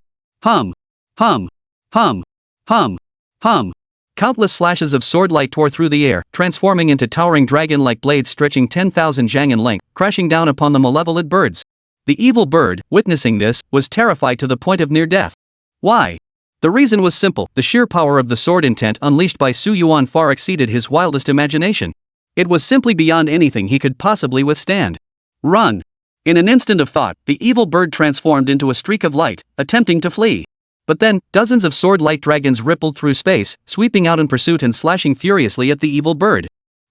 Countless slashes of swordlight tore through the air, transforming into towering dragon-like blades stretching 10,000 zhang in length, crashing down upon the malevolent birds. The evil bird, witnessing this, was terrified to the point of near death. Why? The reason was simple: the sheer power of the sword intent unleashed by Su Yuan far exceeded his wildest imagination. It was simply beyond anything he could possibly withstand. Run! In an instant of thought, the evil bird transformed into a streak of light, attempting to flee. But then, dozens of sword-light dragons rippled through space, sweeping out in pursuit and slashing furiously at the evil bird.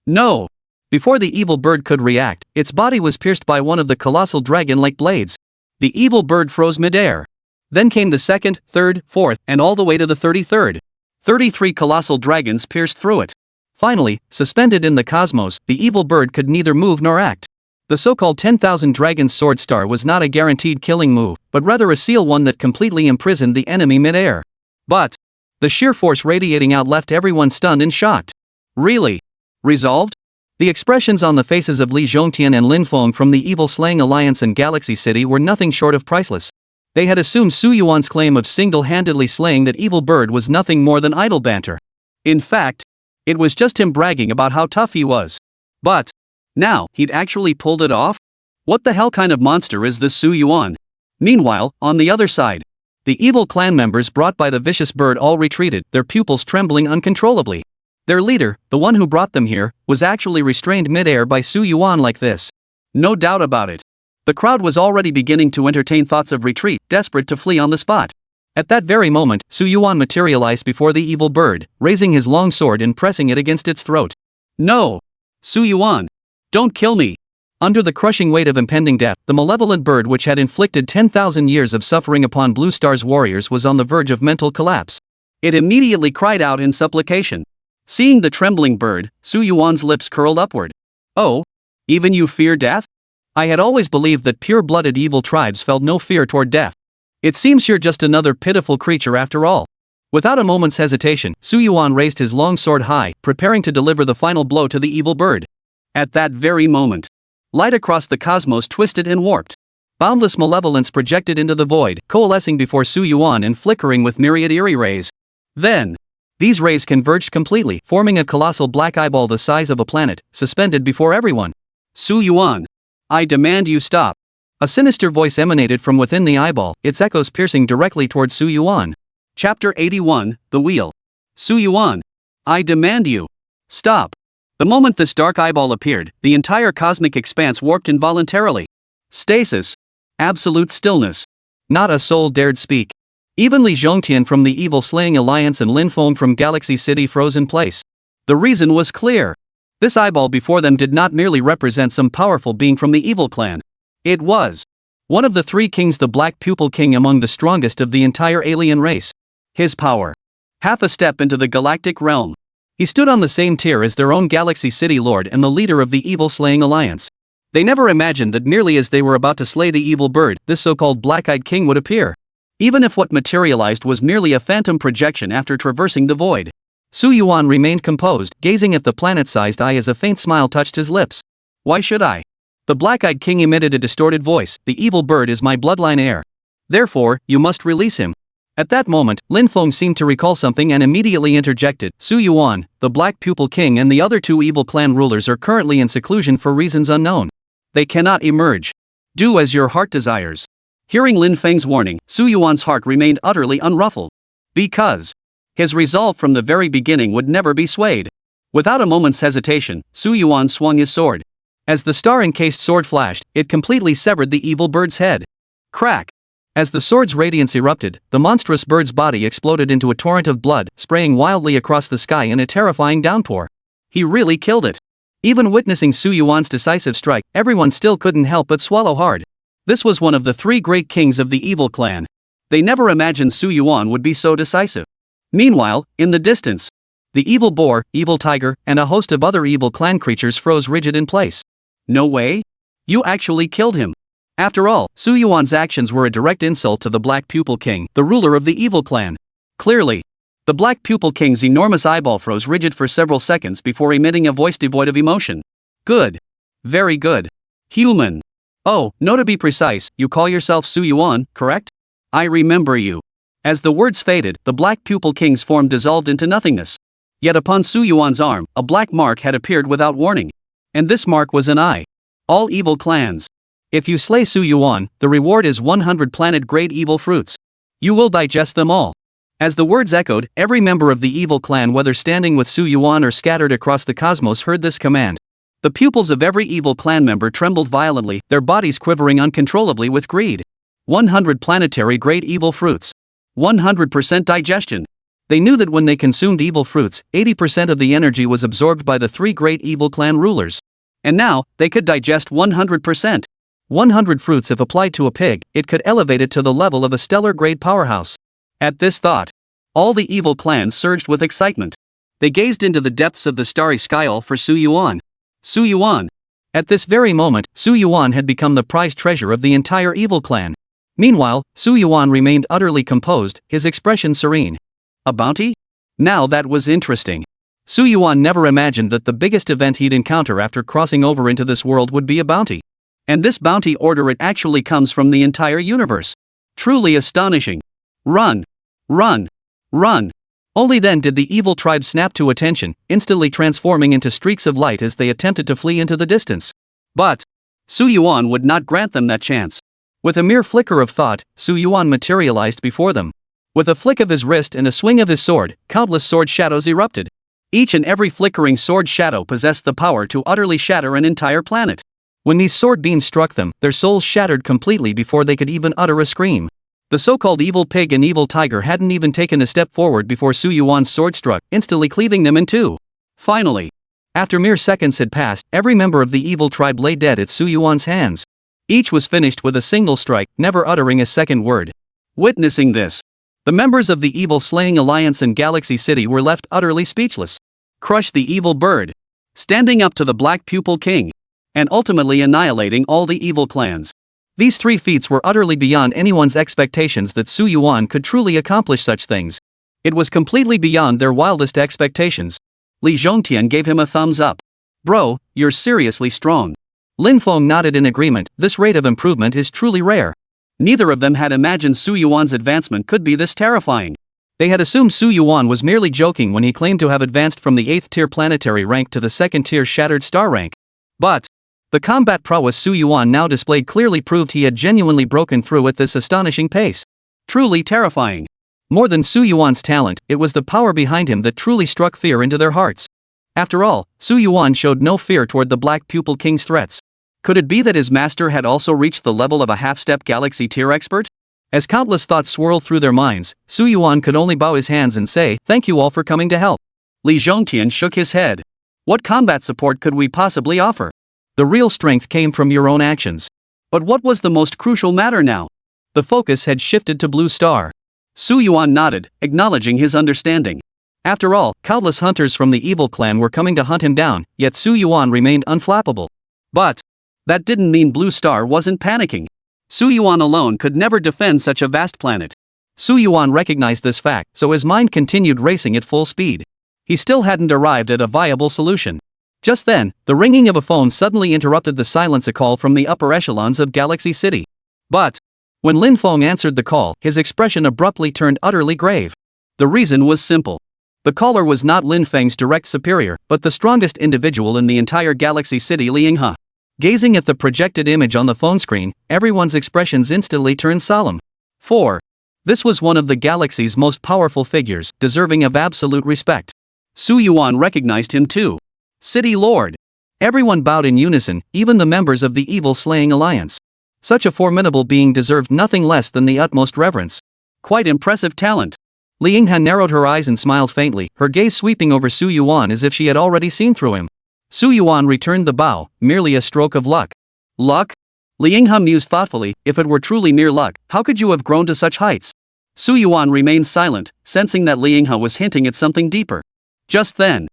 No! Before the evil bird could react, its body was pierced by one of the colossal dragon-like blades. The evil bird froze midair. Then came the second, third, fourth, and all the way to the 33rd. 33 colossal dragons pierced through it. Finally, suspended in the cosmos, the evil bird could neither move nor act. The so-called 10,000 Dragon Sword Star was not a guaranteed killing move, but rather a seal one that completely imprisoned the enemy mid-air. But the sheer force radiating out left everyone stunned and shocked. Really? Resolved? The expressions on the faces of Li Zhongtian and Lin Feng from the Evil Slaying Alliance and Galaxy City were nothing short of priceless. They had assumed Su Yuan's claim of single-handedly slaying that evil bird was nothing more than idle banter. In fact, it was just him bragging about how tough he was. But now, he'd actually pulled it off? What the hell kind of monster is this Su Yuan? Meanwhile, on the other side, the evil clan members brought by the vicious bird all retreated, their pupils trembling uncontrollably. Their leader, the one who brought them here, was actually restrained mid-air by Su Yuan like this. No doubt about it. The crowd was already beginning to entertain thoughts of retreat, desperate to flee on the spot. At that very moment, Su Yuan materialized before the evil bird, raising his long sword and pressing it against its throat. No! Su Yuan! Don't kill me! Under the crushing weight of impending death, the malevolent bird which had inflicted 10,000 years of suffering upon Blue Star's warriors was on the verge of mental collapse. It immediately cried out in supplication. Seeing the trembling bird, Su Yuan's lips curled upward. Oh, even you fear death? I had always believed that pure-blooded evil tribes felt no fear toward death. It seems you're just another pitiful creature after all. Without a moment's hesitation, Su Yuan raised his long sword high, preparing to deliver the final blow to the evil bird. At that very moment, light across the cosmos twisted and warped. Boundless malevolence projected into the void, coalescing before Su Yuan and flickering with myriad eerie rays. Then, these rays converged completely, forming a colossal black eyeball the size of a planet, suspended before everyone. Su Yuan, I demand you stop. A sinister voice emanated from within the eyeball, its echoes piercing directly toward Su Yuan. Chapter 81, The Wheel. Su Yuan, I demand you stop. The moment this dark eyeball appeared, the entire cosmic expanse warped involuntarily. Stasis. Absolute stillness. Not a soul dared speak. Even Li Zhongtian from the Evil Slaying Alliance and Lin Feng from Galaxy City froze in place. The reason was clear. This eyeball before them did not merely represent some powerful being from the evil clan. It was one of the three kings, the Black Pupil King, among the strongest of the entire alien race. His power. Half a step into the galactic realm. He stood on the same tier as their own Galaxy City Lord and the leader of the Evil Slaying Alliance. They never imagined that merely as they were about to slay the evil bird, this so-called black-eyed king would appear. Even if what materialized was merely a phantom projection after traversing the void. Su Yuan remained composed, gazing at the planet-sized eye as a faint smile touched his lips. Why should I? The black-eyed king emitted a distorted voice. The evil bird is my bloodline heir. Therefore, you must release him. At that moment, Lin Feng seemed to recall something and immediately interjected. Su Yuan, the Black Pupil King and the other two evil clan rulers are currently in seclusion for reasons unknown. They cannot emerge. Do as your heart desires. Hearing Lin Feng's warning, Su Yuan's heart remained utterly unruffled. Because his resolve from the very beginning would never be swayed. Without a moment's hesitation, Su Yuan swung his sword. As the star-encased sword flashed, it completely severed the evil bird's head. Crack! As the sword's radiance erupted, the monstrous bird's body exploded into a torrent of blood, spraying wildly across the sky in a terrifying downpour. He really killed it. Even witnessing Su Yuan's decisive strike, everyone still couldn't help but swallow hard. This was one of the three great kings of the evil clan. They never imagined Su Yuan would be so decisive. Meanwhile, in the distance, the evil boar, evil tiger, and a host of other evil clan creatures froze rigid in place. No way? You actually killed him. After all, Su Yuan's actions were a direct insult to the Black Pupil King, the ruler of the evil clan. Clearly, the Black Pupil King's enormous eyeball froze rigid for several seconds before emitting a voice devoid of emotion. Good. Very good. Human. Oh, no, to be precise, you call yourself Su Yuan, correct? I remember you. As the words faded, the Black Pupil King's form dissolved into nothingness. Yet upon Su Yuan's arm, a black mark had appeared without warning. And this mark was an eye. All evil clans. If you slay Su Yuan, the reward is 100 planet-grade evil fruits. You will digest them all. As the words echoed, every member of the evil clan, whether standing with Su Yuan or scattered across the cosmos, heard this command. The pupils of every evil clan member trembled violently, their bodies quivering uncontrollably with greed. 100 planetary-grade evil fruits. 100% digestion. They knew that when they consumed evil fruits, 80% of the energy was absorbed by the three great evil clan rulers. And now, they could digest 100%. 100 fruits if applied to a pig, it could elevate it to the level of a stellar-grade powerhouse. At this thought, all the evil clans surged with excitement. They gazed into the depths of the starry sky for Su Yuan. Su Yuan. At this very moment, Su Yuan had become the prized treasure of the entire evil clan. Meanwhile, Su Yuan remained utterly composed, his expression serene. A bounty? Now that was interesting. Su Yuan never imagined that the biggest event he'd encounter after crossing over into this world would be a bounty. And this bounty order, it actually comes from the entire universe. Truly astonishing. Run! Run! Run! Only then did the evil tribe snap to attention, instantly transforming into streaks of light as they attempted to flee into the distance. But Su Yuan would not grant them that chance. With a mere flicker of thought, Su Yuan materialized before them. With a flick of his wrist and a swing of his sword, countless sword shadows erupted. Each and every flickering sword shadow possessed the power to utterly shatter an entire planet. When these sword beams struck them, their souls shattered completely before they could even utter a scream. The so-called evil pig and evil tiger hadn't even taken a step forward before Su Yuan's sword struck, instantly cleaving them in two. Finally, after mere seconds had passed, every member of the evil tribe lay dead at Su Yuan's hands. Each was finished with a single strike, never uttering a second word. Witnessing this, The members of the Evil Slaying Alliance in Galaxy City were left utterly speechless. Crush the evil bird. Standing up to the Black Pupil King. And ultimately annihilating all the evil clans. These 3 feats were utterly beyond anyone's expectations that Su Yuan could truly accomplish such things. It was completely beyond their wildest expectations. Li Zhongtian gave him a thumbs up. Bro, you're seriously strong. Lin Feng nodded in agreement. This rate of improvement is truly rare. Neither of them had imagined Su Yuan's advancement could be this terrifying. They had assumed Su Yuan was merely joking when he claimed to have advanced from the 8th tier planetary rank to the 2nd tier shattered star rank. But the combat prowess Su Yuan now displayed clearly proved he had genuinely broken through at this astonishing pace. Truly terrifying. More than Su Yuan's talent, it was the power behind him that truly struck fear into their hearts. After all, Su Yuan showed no fear toward the Black Pupil King's threats. Could it be that his master had also reached the level of a half-step galaxy tier expert? As countless thoughts swirled through their minds, Su Yuan could only bow his hands and say, "Thank you all for coming to help." Li Zhongtian shook his head. What combat support could we possibly offer? The real strength came from your own actions. But what was the most crucial matter now? The focus had shifted to Blue Star. Su Yuan nodded, acknowledging his understanding. After all, countless hunters from the evil clan were coming to hunt him down, yet Su Yuan remained unflappable. But that didn't mean Blue Star wasn't panicking. Su Yuan alone could never defend such a vast planet. Su Yuan recognized this fact, so his mind continued racing at full speed. He still hadn't arrived at a viable solution. Just then, the ringing of a phone suddenly interrupted the silence. A call from the upper echelons of Galaxy City. But when Lin Feng answered the call, his expression abruptly turned utterly grave. The reason was simple. The caller was not Lin Feng's direct superior, but the strongest individual in the entire Galaxy City, Li Yinghe. Gazing at the projected image on the phone screen, everyone's expressions instantly turned solemn. 4. This was one of the galaxy's most powerful figures, deserving of absolute respect. Su Yuan recognized him too. City Lord. Everyone bowed in unison, even the members of the Evil Slaying Alliance. Such a formidable being deserved nothing less than the utmost reverence. Quite impressive talent. Li Yinghe narrowed her eyes and smiled faintly, her gaze sweeping over Su Yuan as if she had already seen through him. Su Yuan returned the bow, merely a stroke of luck. Luck? Li Yinghe mused thoughtfully, if it were truly mere luck, how could you have grown to such heights? Su Yuan remained silent, sensing that Li Yinghe was hinting at something deeper. Just then,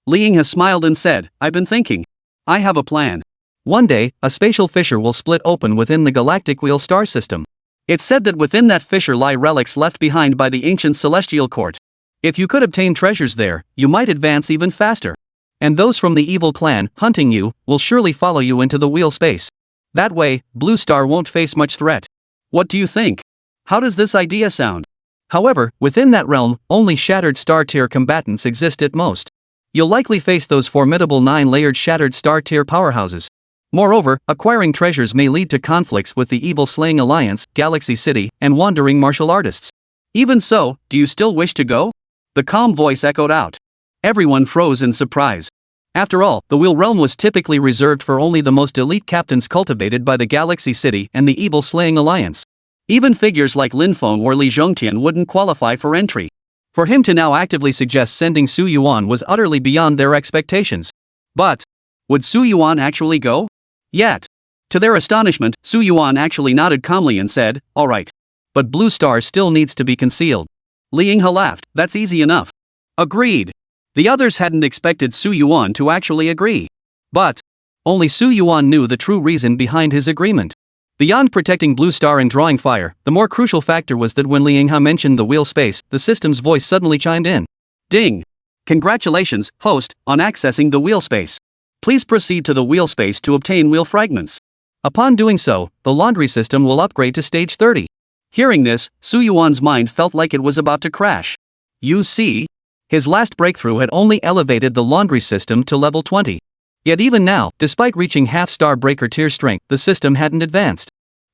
Li Yinghe smiled and said, I've been thinking. I have a plan. One day, a spatial fissure will split open within the galactic wheel star system. It's said that within that fissure lie relics left behind by the ancient celestial court. If you could obtain treasures there, you might advance even faster. And those from the evil clan, hunting you, will surely follow you into the wheel space. That way, Blue Star won't face much threat. What do you think? How does this idea sound? However, within that realm, only shattered star tier combatants exist at most. You'll likely face those formidable 9-layered shattered star tier powerhouses. Moreover, acquiring treasures may lead to conflicts with the Evil Slaying Alliance, Galaxy City, and wandering martial artists. Even so, do you still wish to go? The calm voice echoed out. Everyone froze in surprise. After all, the Wheel Realm was typically reserved for only the most elite captains cultivated by the Galaxy City and the Evil Slaying Alliance. Even figures like Lin Feng or Li Zhongtian wouldn't qualify for entry. For him to now actively suggest sending Su Yuan was utterly beyond their expectations. But would Su Yuan actually go? Yet. To their astonishment, Su Yuan actually nodded calmly and said, all right. But Blue Star still needs to be concealed. Li Yinghe laughed, that's easy enough. Agreed. The others hadn't expected Su Yuan to actually agree. But only Su Yuan knew the true reason behind his agreement. Beyond protecting Blue Star and drawing fire, the more crucial factor was that when Li Yinghe mentioned the wheel space, the system's voice suddenly chimed in. Ding! Congratulations, host, on accessing the wheel space. Please proceed to the wheel space to obtain wheel fragments. Upon doing so, the laundry system will upgrade to stage 30. Hearing this, Su Yuan's mind felt like it was about to crash. You see? His last breakthrough had only elevated the laundry system to level 20. Yet even now, despite reaching half-star breaker tier strength, the system hadn't advanced.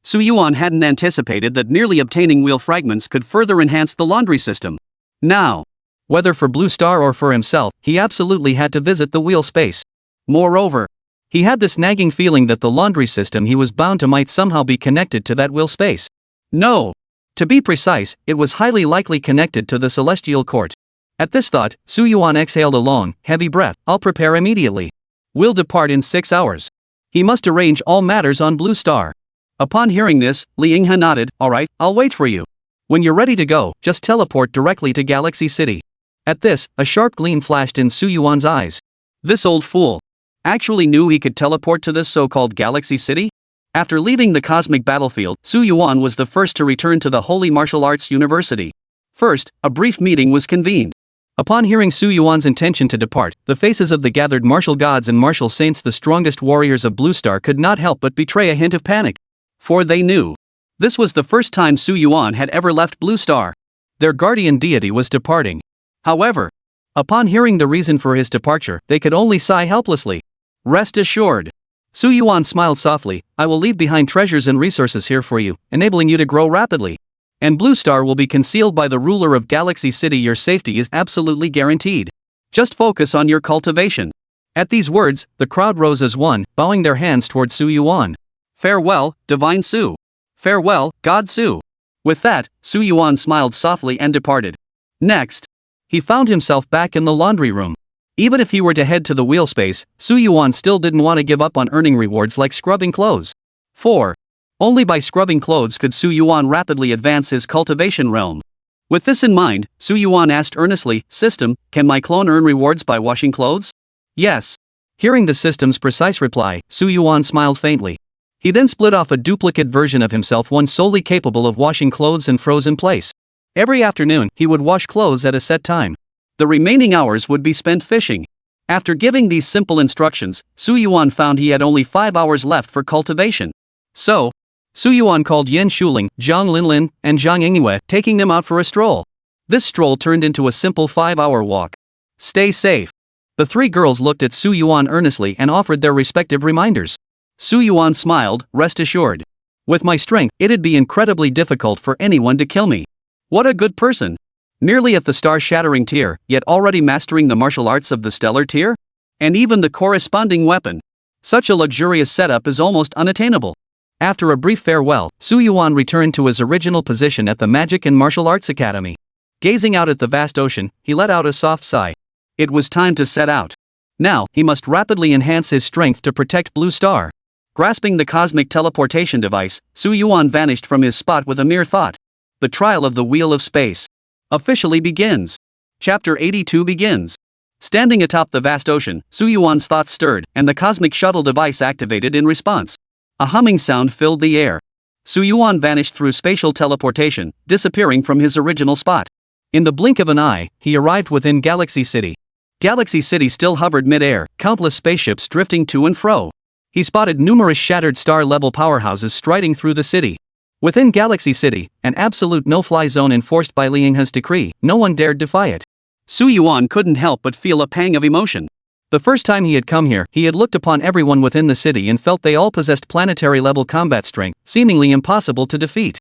Su Yuan hadn't anticipated that merely obtaining wheel fragments could further enhance the laundry system. Now, whether for Blue Star or for himself, he absolutely had to visit the wheel space. Moreover, he had this nagging feeling that the laundry system he was bound to might somehow be connected to that wheel space. No. To be precise, it was highly likely connected to the celestial court. At this thought, Su Yuan exhaled a long, heavy breath. I'll prepare immediately. We'll depart in 6 hours. He must arrange all matters on Blue Star. Upon hearing this, Li Yinghe nodded, all right, I'll wait for you. When you're ready to go, just teleport directly to Galaxy City. At this, a sharp gleam flashed in Su Yuan's eyes. This old fool actually knew he could teleport to this so-called Galaxy City? After leaving the cosmic battlefield, Su Yuan was the first to return to the Holy Martial Arts University. First, a brief meeting was convened. Upon hearing Su Yuan's intention to depart, the faces of the gathered martial gods and martial saints, the strongest warriors of Blue Star, could not help but betray a hint of panic. For they knew this was the first time Su Yuan had ever left Blue Star. Their guardian deity was departing. However, upon hearing the reason for his departure, they could only sigh helplessly. Rest assured. Su Yuan smiled softly, I will leave behind treasures and resources here for you, enabling you to grow rapidly. And Blue Star will be concealed by the ruler of Galaxy City. Your safety is absolutely guaranteed. Just focus on your cultivation. At these words, the crowd rose as one, bowing their hands toward Su Yuan. Farewell, Divine Su. Farewell, God Su. With that, Su Yuan smiled softly and departed. Next, he found himself back in the laundry room. Even if he were to head to the wheel space, Su Yuan still didn't want to give up on earning rewards like scrubbing clothes. 4. Only by scrubbing clothes could Su Yuan rapidly advance his cultivation realm. With this in mind, Su Yuan asked earnestly, System, can my clone earn rewards by washing clothes? Yes. Hearing the system's precise reply, Su Yuan smiled faintly. He then split off a duplicate version of himself, one solely capable of washing clothes and froze in place. Every afternoon, he would wash clothes at a set time. The remaining hours would be spent fishing. After giving these simple instructions, Su Yuan found he had only 5 hours left for cultivation. So, Su Yuan called Yen Shuling, Zhang Linlin, and Zhang Yingwe, taking them out for a stroll. This stroll turned into a simple 5-hour walk. Stay safe. The three girls looked at Su Yuan earnestly and offered their respective reminders. Su Yuan smiled, rest assured. With my strength, it'd be incredibly difficult for anyone to kill me. What a good person. Nearly at the star-shattering tier, yet already mastering the martial arts of the stellar tier? And even the corresponding weapon. Such a luxurious setup is almost unattainable. After a brief farewell, Su Yuan returned to his original position at the Magic and Martial Arts Academy. Gazing out at the vast ocean, he let out a soft sigh. It was time to set out. Now, he must rapidly enhance his strength to protect Blue Star. Grasping the cosmic teleportation device, Su Yuan vanished from his spot with a mere thought. The trial of the Wheel of Space officially begins. Chapter 82 begins. Standing atop the vast ocean, Su Yuan's thoughts stirred, and the cosmic shuttle device activated in response. A humming sound filled the air. Su Yuan vanished through spatial teleportation, disappearing from his original spot. In the blink of an eye, he arrived within Galaxy City. Galaxy City still hovered mid-air, countless spaceships drifting to and fro. He spotted numerous shattered star-level powerhouses striding through the city. Within Galaxy City, an absolute no-fly zone enforced by Li Yinghe's decree, no one dared defy it. Su Yuan couldn't help but feel a pang of emotion. The first time he had come here, he had looked upon everyone within the city and felt they all possessed planetary-level combat strength, seemingly impossible to defeat.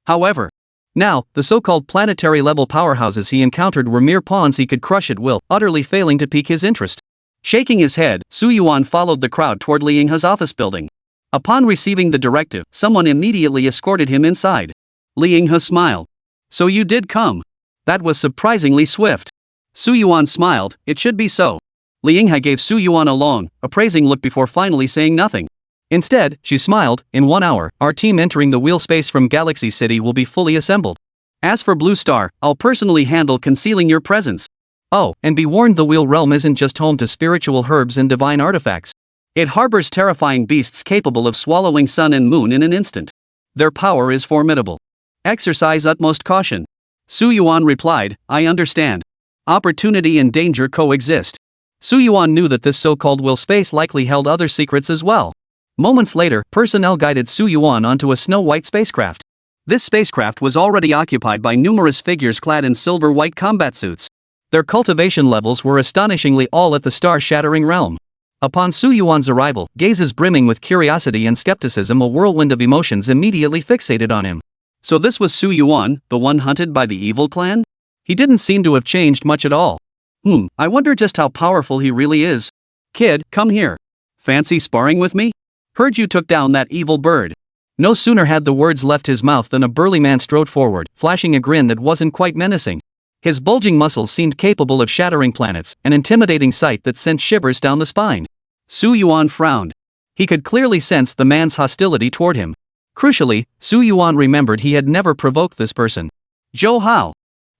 However, now, the so-called planetary-level powerhouses he encountered were mere pawns he could crush at will, utterly failing to pique his interest. Shaking his head, Su Yuan followed the crowd toward Li Yinghe's office building. Upon receiving the directive, someone immediately escorted him inside. Li Yinghe smiled. So you did come. That was surprisingly swift. Su Yuan smiled, it should be so. Li Yinghe gave Su Yuan a long, appraising look before finally saying nothing. Instead, she smiled, in 1 hour, our team entering the wheel space from Galaxy City will be fully assembled. As for Blue Star, I'll personally handle concealing your presence. Oh, and be warned, the Wheel Realm isn't just home to spiritual herbs and divine artifacts. It harbors terrifying beasts capable of swallowing sun and moon in an instant. Their power is formidable. Exercise utmost caution. Su Yuan replied, I understand. Opportunity and danger coexist. Su Yuan knew that this so-called wheel space likely held other secrets as well. Moments later, personnel guided Su Yuan onto a snow-white spacecraft. This spacecraft was already occupied by numerous figures clad in silver-white combat suits. Their cultivation levels were astonishingly all at the star-shattering realm. Upon Su Yuan's arrival, gazes brimming with curiosity and skepticism, a whirlwind of emotions immediately fixated on him. So this was Su Yuan, the one hunted by the evil clan? He didn't seem to have changed much at all. I wonder just how powerful he really is. Kid, come here. Fancy sparring with me? Heard you took down that evil bird. No sooner had the words left his mouth than a burly man strode forward, flashing a grin that wasn't quite menacing. His bulging muscles seemed capable of shattering planets, an intimidating sight that sent shivers down the spine. Su Yuan frowned. He could clearly sense the man's hostility toward him. Crucially, Su Yuan remembered he had never provoked this person. Zhou Hao.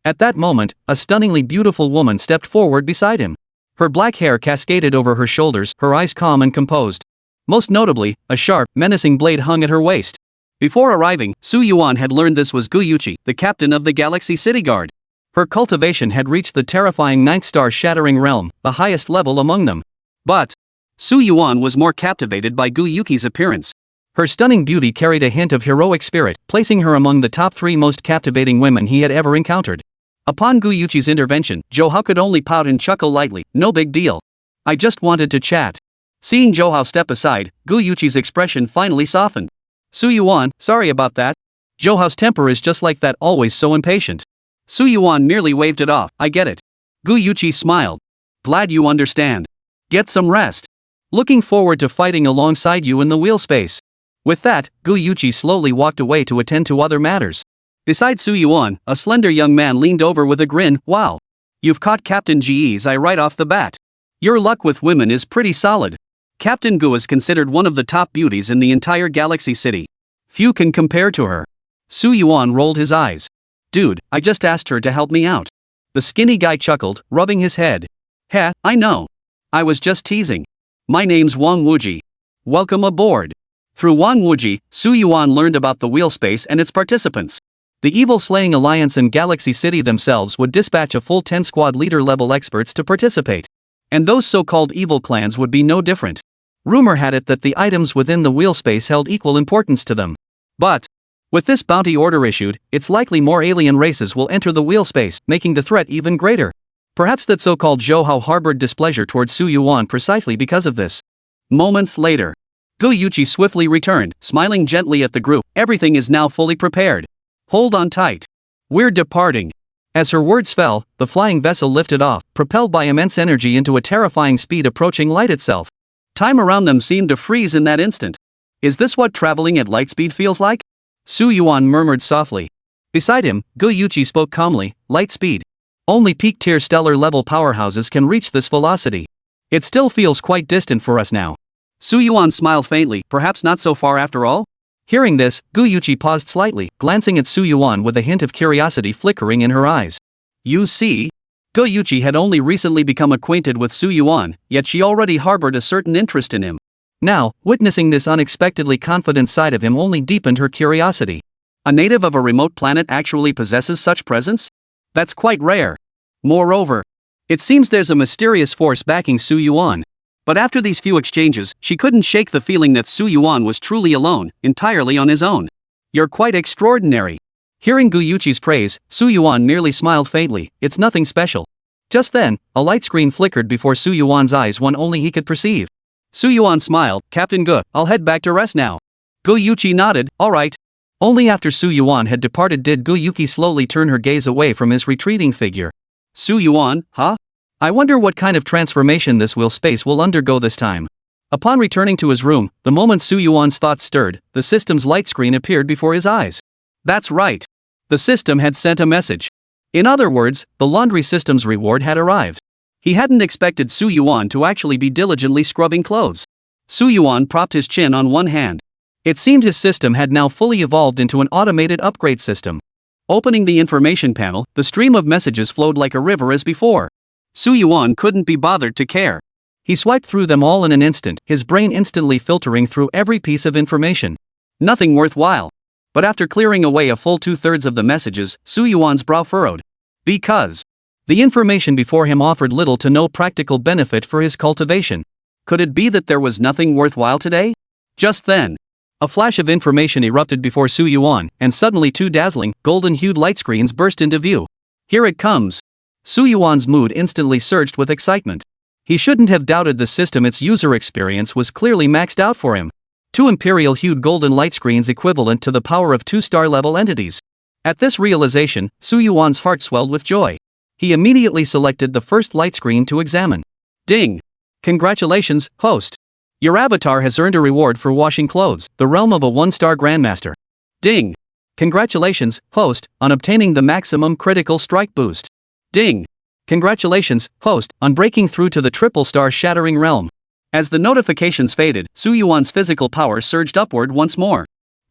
At that moment, a stunningly beautiful woman stepped forward beside him. Her black hair cascaded over her shoulders, her eyes calm and composed. Most notably, a sharp, menacing blade hung at her waist. Before arriving, Su Yuan had learned this was Gu Yuqi, the captain of the Galaxy City Guard. Her cultivation had reached the terrifying 9th star shattering realm, the highest level among them. But Su Yuan was more captivated by Gu Yuqi's appearance. Her stunning beauty carried a hint of heroic spirit, placing her among the top 3 most captivating women he had ever encountered. Upon Gu Yuqi's intervention, Zhou Hao could only pout and chuckle lightly, no big deal. I just wanted to chat. Seeing Zhou Hao step aside, Gu Yuqi's expression finally softened. Su Yuan, sorry about that. Zhou Hao's temper is just like that, always so impatient. Su Yuan merely waved it off, I get it. Gu Yuqi smiled. Glad you understand. Get some rest. Looking forward to fighting alongside you in the wheel space. With that, Gu Yuqi slowly walked away to attend to other matters. Beside Su Yuan, a slender young man leaned over with a grin. Wow. You've caught Captain Ge's eye right off the bat. Your luck with women is pretty solid. Captain Gu is considered one of the top beauties in the entire Galaxy City. Few can compare to her. Su Yuan rolled his eyes. Dude, I just asked her to help me out. The skinny guy chuckled, rubbing his head. Heh, I know. I was just teasing. My name's Wang Wuji. Welcome aboard. Through Wang Wuji, Su Yuan learned about the wheel space and its participants. The Evil Slaying Alliance and Galaxy City themselves would dispatch a full 10 squad leader-level experts to participate. And those so-called evil clans would be no different. Rumor had it that the items within the wheel space held equal importance to them. But with this bounty order issued, it's likely more alien races will enter the wheel space, making the threat even greater. Perhaps that so-called Zhou Hao harbored displeasure towards Su Yuan precisely because of this. Moments later, Gu Yuqi swiftly returned, smiling gently at the group. Everything is now fully prepared. Hold on tight. We're departing. As her words fell, the flying vessel lifted off, propelled by immense energy into a terrifying speed approaching light itself. Time around them seemed to freeze in that instant. Is this what traveling at light speed feels like? Su Yuan murmured softly. Beside him, Gu Yuqi spoke calmly. Light speed. Only peak-tier stellar-level powerhouses can reach this velocity. It still feels quite distant for us now. Su Yuan smiled faintly, perhaps not so far after all? Hearing this, Gu Yuqi paused slightly, glancing at Su Yuan with a hint of curiosity flickering in her eyes. You see? Gu Yuqi had only recently become acquainted with Su Yuan, yet she already harbored a certain interest in him. Now, witnessing this unexpectedly confident side of him only deepened her curiosity. A native of a remote planet actually possesses such presence? That's quite rare. Moreover, it seems there's a mysterious force backing Su Yuan. But after these few exchanges, she couldn't shake the feeling that Su Yuan was truly alone, entirely on his own. You're quite extraordinary. Hearing Gu Yuqi's praise, Su Yuan merely smiled faintly. It's nothing special. Just then, a light screen flickered before Su Yuan's eyes, one only he could perceive. Su Yuan smiled. Captain Gu, I'll head back to rest now. Gu Yuqi nodded. Alright. Only after Su Yuan had departed did Gu Yuqi slowly turn her gaze away from his retreating figure. Su Yuan, huh? I wonder what kind of transformation this wheel space will undergo this time. Upon returning to his room, the moment Su Yuan's thoughts stirred, the system's light screen appeared before his eyes. That's right. The system had sent a message. In other words, the laundry system's reward had arrived. He hadn't expected Su Yuan to actually be diligently scrubbing clothes. Su Yuan propped his chin on one hand. It seemed his system had now fully evolved into an automated upgrade system. Opening the information panel, the stream of messages flowed like a river as before. Su Yuan couldn't be bothered to care. He swiped through them all in an instant, his brain instantly filtering through every piece of information. Nothing worthwhile. But after clearing away a full 2/3 of the messages, Su Yuan's brow furrowed. Because the information before him offered little to no practical benefit for his cultivation. Could it be that there was nothing worthwhile today? Just then, a flash of information erupted before Su Yuan, and suddenly 2 dazzling, golden-hued light screens burst into view. Here it comes. Su Yuan's mood instantly surged with excitement. He shouldn't have doubted the system, its user experience was clearly maxed out for him. 2 imperial-hued golden light screens equivalent to the power of 2-star-level entities. At this realization, Su Yuan's heart swelled with joy. He immediately selected the first light screen to examine. Ding! Congratulations, host! Your avatar has earned a reward for washing clothes, the realm of a 1-star grandmaster. Ding! Congratulations, host, on obtaining the maximum critical strike boost. Ding! Congratulations, host, on breaking through to the triple-star shattering realm. As the notifications faded, Su Yuan's physical power surged upward once more.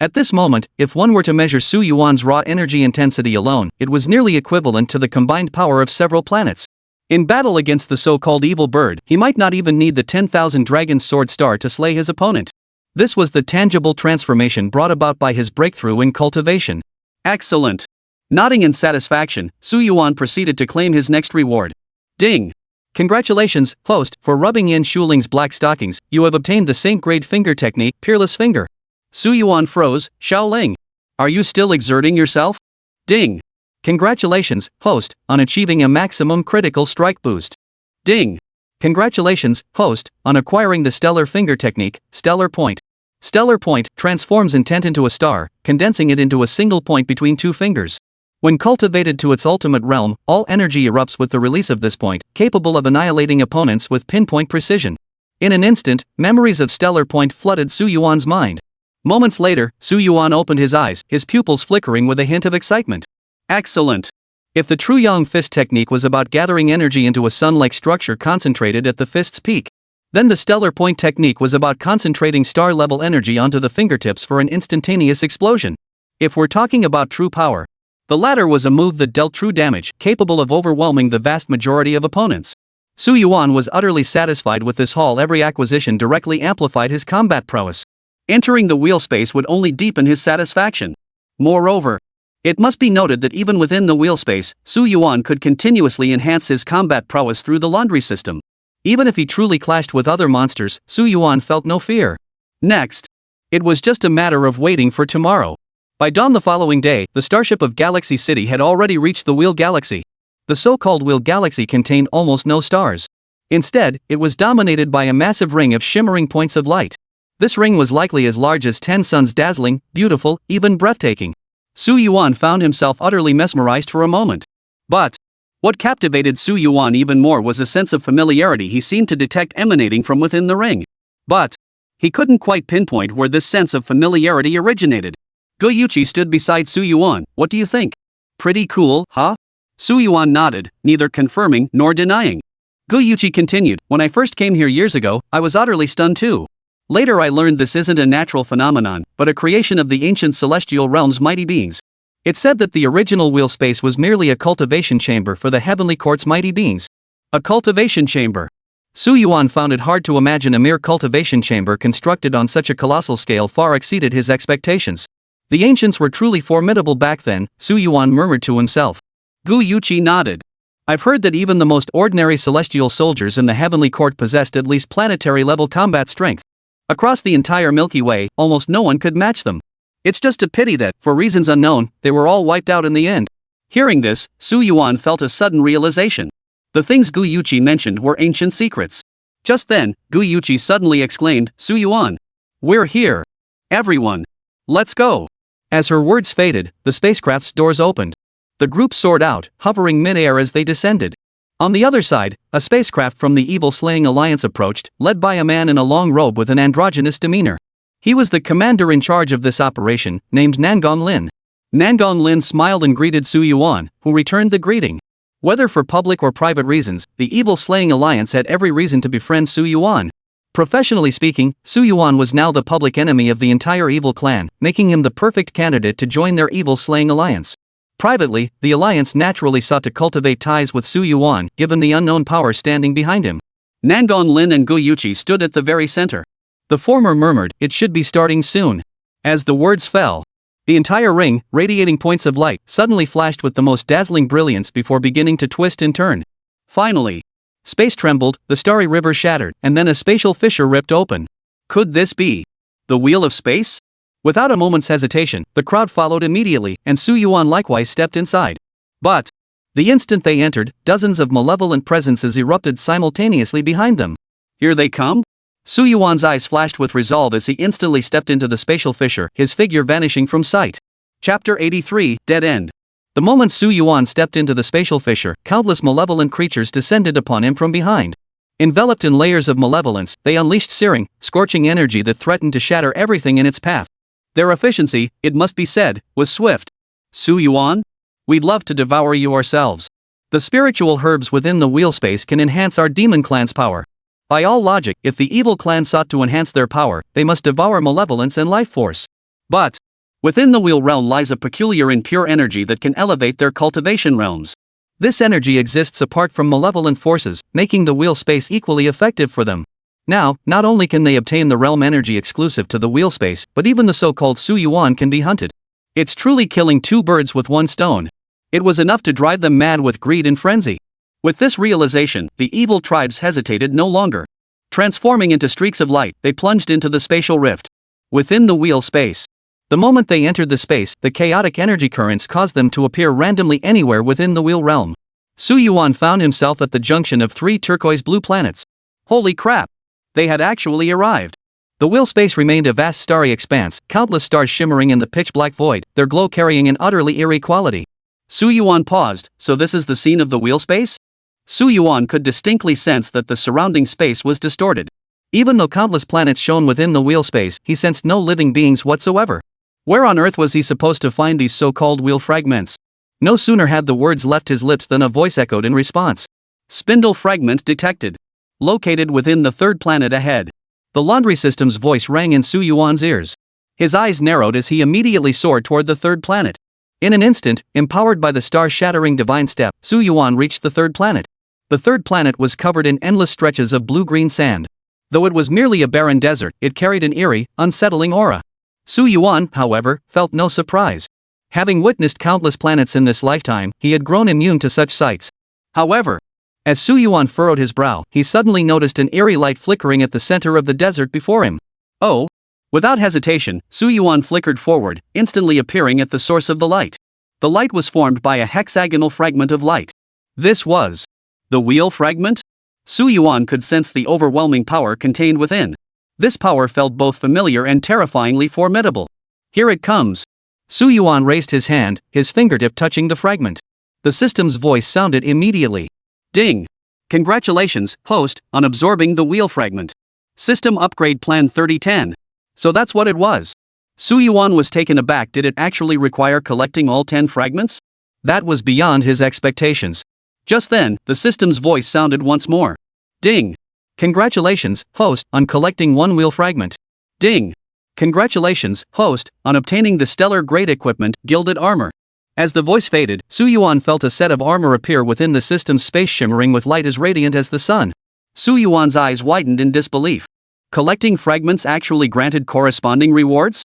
At this moment, if one were to measure Su Yuan's raw energy intensity alone, it was nearly equivalent to the combined power of several planets. In battle against the so-called evil bird, he might not even need the 10,000 Dragon Sword Star to slay his opponent. This was the tangible transformation brought about by his breakthrough in cultivation. Excellent. Nodding in satisfaction, Su Yuan proceeded to claim his next reward. Ding! Congratulations, host, for rubbing in Shuling's black stockings, you have obtained the Saint-grade finger technique, Peerless Finger. Su Yuan froze. Shaoling. Are you still exerting yourself? Ding! Congratulations, host, on achieving a maximum critical strike boost. Ding! Congratulations, host, on acquiring the Stellar Finger technique, Stellar Point. Stellar Point transforms intent into a star, condensing it into a single point between two fingers. When cultivated to its ultimate realm, all energy erupts with the release of this point, capable of annihilating opponents with pinpoint precision. In an instant, memories of Stellar Point flooded Su Yuan's mind. Moments later, Su Yuan opened his eyes, his pupils flickering with a hint of excitement. Excellent! If the true Yang Fist technique was about gathering energy into a sun-like structure concentrated at the fist's peak, then the Stellar Point technique was about concentrating star-level energy onto the fingertips for an instantaneous explosion. If we're talking about true power, the latter was a move that dealt true damage, capable of overwhelming the vast majority of opponents. Su Yuan was utterly satisfied with this haul. Every acquisition directly amplified his combat prowess. Entering the wheel space would only deepen his satisfaction. Moreover, it must be noted that even within the wheel space, Su Yuan could continuously enhance his combat prowess through the laundry system. Even if he truly clashed with other monsters, Su Yuan felt no fear. Next, it was just a matter of waiting for tomorrow. By dawn the following day, the starship of Galaxy City had already reached the Wheel Galaxy. The so-called Wheel Galaxy contained almost no stars. Instead, it was dominated by a massive ring of shimmering points of light. This ring was likely as large as 10 suns, dazzling, beautiful, even breathtaking. Su Yuan found himself utterly mesmerized for a moment. But what captivated Su Yuan even more was a sense of familiarity he seemed to detect emanating from within the ring. But he couldn't quite pinpoint where this sense of familiarity originated. Guyuchi stood beside Su Yuan. What do you think? Pretty cool, huh? Su Yuan nodded, neither confirming nor denying. Guyuchi continued, when I first came here years ago, I was utterly stunned too. Later I learned this isn't a natural phenomenon, but a creation of the ancient celestial realm's mighty beings. It said that the original wheel space was merely a cultivation chamber for the heavenly court's mighty beings. A cultivation chamber. Su Yuan found it hard to imagine a mere cultivation chamber constructed on such a colossal scale far exceeded his expectations. The ancients were truly formidable back then, Su Yuan murmured to himself. Guyuchi nodded. I've heard that even the most ordinary celestial soldiers in the heavenly court possessed at least planetary-level combat strength. Across the entire Milky Way, almost no one could match them. It's just a pity that, for reasons unknown, they were all wiped out in the end. Hearing this, Su Yuan felt a sudden realization. The things Guyuchi mentioned were ancient secrets. Just then, Guyuchi suddenly exclaimed, Su Yuan! We're here! Everyone! Let's go! As her words faded, the spacecraft's doors opened. The group soared out, hovering mid-air as they descended. On the other side, a spacecraft from the evil-slaying alliance approached, led by a man in a long robe with an androgynous demeanor. He was the commander in charge of this operation, named Nangon Lin. Nangon Lin smiled and greeted Su Yuan, who returned the greeting. Whether for public or private reasons, the evil-slaying alliance had every reason to befriend Su Yuan. Professionally speaking, Su Yuan was now the public enemy of the entire evil clan, making him the perfect candidate to join their evil-slaying alliance. Privately, the alliance naturally sought to cultivate ties with Su Yuan, given the unknown power standing behind him. Nangon Lin and Guyuchi stood at the very center. The former murmured, it should be starting soon. As the words fell, the entire ring, radiating points of light, suddenly flashed with the most dazzling brilliance before beginning to twist and turn. Finally, space trembled, the starry river shattered, and then a spatial fissure ripped open. Could this be the Wheel of Space? Without a moment's hesitation, the crowd followed immediately, and Su Yuan likewise stepped inside. But the instant they entered, dozens of malevolent presences erupted simultaneously behind them. Here they come? Su Yuan's eyes flashed with resolve as he instantly stepped into the spatial fissure, his figure vanishing from sight. Chapter 83, Dead End. The moment Su Yuan stepped into the spatial fissure, countless malevolent creatures descended upon him from behind. Enveloped in layers of malevolence, they unleashed searing, scorching energy that threatened to shatter everything in its path. Their efficiency, it must be said, was swift. Su Yuan? We'd love to devour you ourselves. The spiritual herbs within the wheel space can enhance our demon clan's power. By all logic, if the evil clan sought to enhance their power, they must devour malevolence and life force. But Within the wheel realm lies a peculiar and pure energy that can elevate their cultivation realms. This energy exists apart from malevolent forces, making the wheel space equally effective for them. Now, not only can they obtain the realm energy exclusive to the wheel space, but even the so-called Su Yuan can be hunted. It's truly killing two birds with one stone. It was enough to drive them mad with greed and frenzy. With this realization, the evil tribes hesitated no longer. Transforming into streaks of light, they plunged into the spatial rift. Within the wheel space. The moment they entered the space, the chaotic energy currents caused them to appear randomly anywhere within the wheel realm. Su Yuan found himself at the junction of 3 turquoise-blue planets. Holy crap! They had actually arrived. The wheel space remained a vast starry expanse, countless stars shimmering in the pitch-black void, their glow carrying an utterly eerie quality. Su Yuan paused. So this is the scene of the wheel space? Su Yuan could distinctly sense that the surrounding space was distorted. Even though countless planets shone within the wheel space, he sensed no living beings whatsoever. Where on earth was he supposed to find these so-called wheel fragments? No sooner had the words left his lips than a voice echoed in response. Spindle fragment detected. Located within the 3rd planet ahead. The laundry system's voice rang in Su Yuan's ears. His eyes narrowed as he immediately soared toward the 3rd planet. In an instant, empowered by the star-shattering divine step, Su Yuan reached the 3rd planet. The 3rd planet was covered in endless stretches of blue-green sand. Though it was merely a barren desert, it carried an eerie, unsettling aura. Su Yuan, however, felt no surprise. Having witnessed countless planets in this lifetime, he had grown immune to such sights. However, as Su Yuan furrowed his brow, he suddenly noticed an eerie light flickering at the center of the desert before him. Oh! Without hesitation, Su Yuan flickered forward, instantly appearing at the source of the light. The light was formed by a hexagonal fragment of light. This was the wheel fragment? Su Yuan could sense the overwhelming power contained within. This power felt both familiar and terrifyingly formidable. Here it comes. Su Yuan raised his hand, his fingertip touching the fragment. The system's voice sounded immediately. Ding! Congratulations, host, on absorbing the wheel fragment. System Upgrade Plan 3010. So that's what it was. Su Yuan was taken aback. Did it actually require collecting all 10 fragments? That was beyond his expectations. Just then, the system's voice sounded once more. Ding! Congratulations, host, on collecting 1 wheel fragment. Ding! Congratulations, host, on obtaining the stellar grade equipment, Gilded Armor. As the voice faded, Su Yuan felt a set of armor appear within the system's space shimmering with light as radiant as the sun. Su Yuan's eyes widened in disbelief. Collecting fragments actually granted corresponding rewards?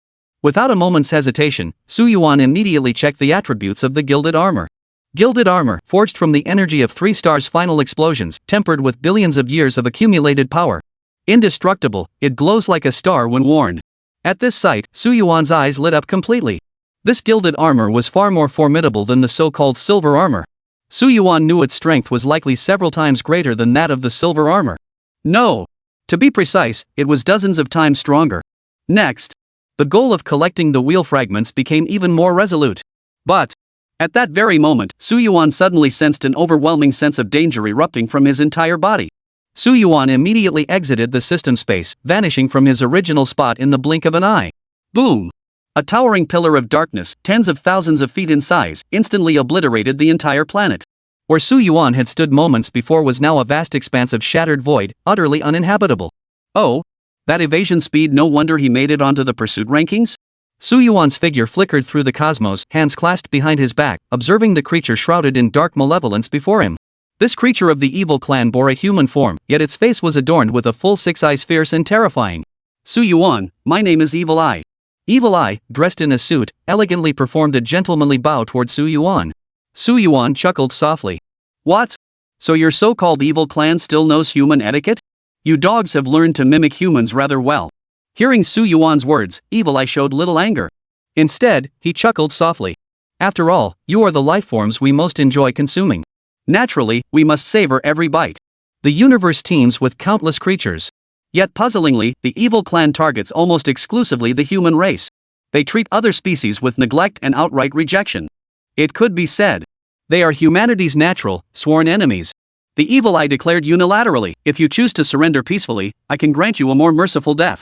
Without a moment's hesitation, Su Yuan immediately checked the attributes of the Gilded Armor. Gilded Armor, forged from the energy of 3 stars' final explosions, tempered with billions of years of accumulated power. Indestructible, it glows like a star when worn. At this sight, Su Yuan's eyes lit up completely. This Gilded Armor was far more formidable than the so-called Silver Armor. Su Yuan knew its strength was likely several times greater than that of the Silver Armor. No! To be precise, it was dozens of times stronger. Next, the goal of collecting the wheel fragments became even more resolute. But, at that very moment, Su Yuan suddenly sensed an overwhelming sense of danger erupting from his entire body. Su Yuan immediately exited the system space, vanishing from his original spot in the blink of an eye. Boom! A towering pillar of darkness, tens of thousands of feet in size, instantly obliterated the entire planet. Where Su Yuan had stood moments before was now a vast expanse of shattered void, utterly uninhabitable. Oh! That evasion speed, no wonder he made it onto the pursuit rankings? Su Yuan's figure flickered through the cosmos, hands clasped behind his back, observing the creature shrouded in dark malevolence before him. This creature of the evil clan bore a human form, yet its face was adorned with a full 6 eyes, fierce and terrifying. Su Yuan, my name is Evil Eye. Evil Eye, dressed in a suit, elegantly performed a gentlemanly bow toward Su Yuan. Su Yuan chuckled softly. What? So your so-called evil clan still knows human etiquette? You dogs have learned to mimic humans rather well. Hearing Su Yuan's words, Evil Eye showed little anger. Instead, he chuckled softly. After all, you are the life forms we most enjoy consuming. Naturally, we must savor every bite. The universe teems with countless creatures. Yet puzzlingly, the evil clan targets almost exclusively the human race. They treat other species with neglect and outright rejection. It could be said, they are humanity's natural, sworn enemies. The Evil Eye declared unilaterally, if you choose to surrender peacefully, I can grant you a more merciful death.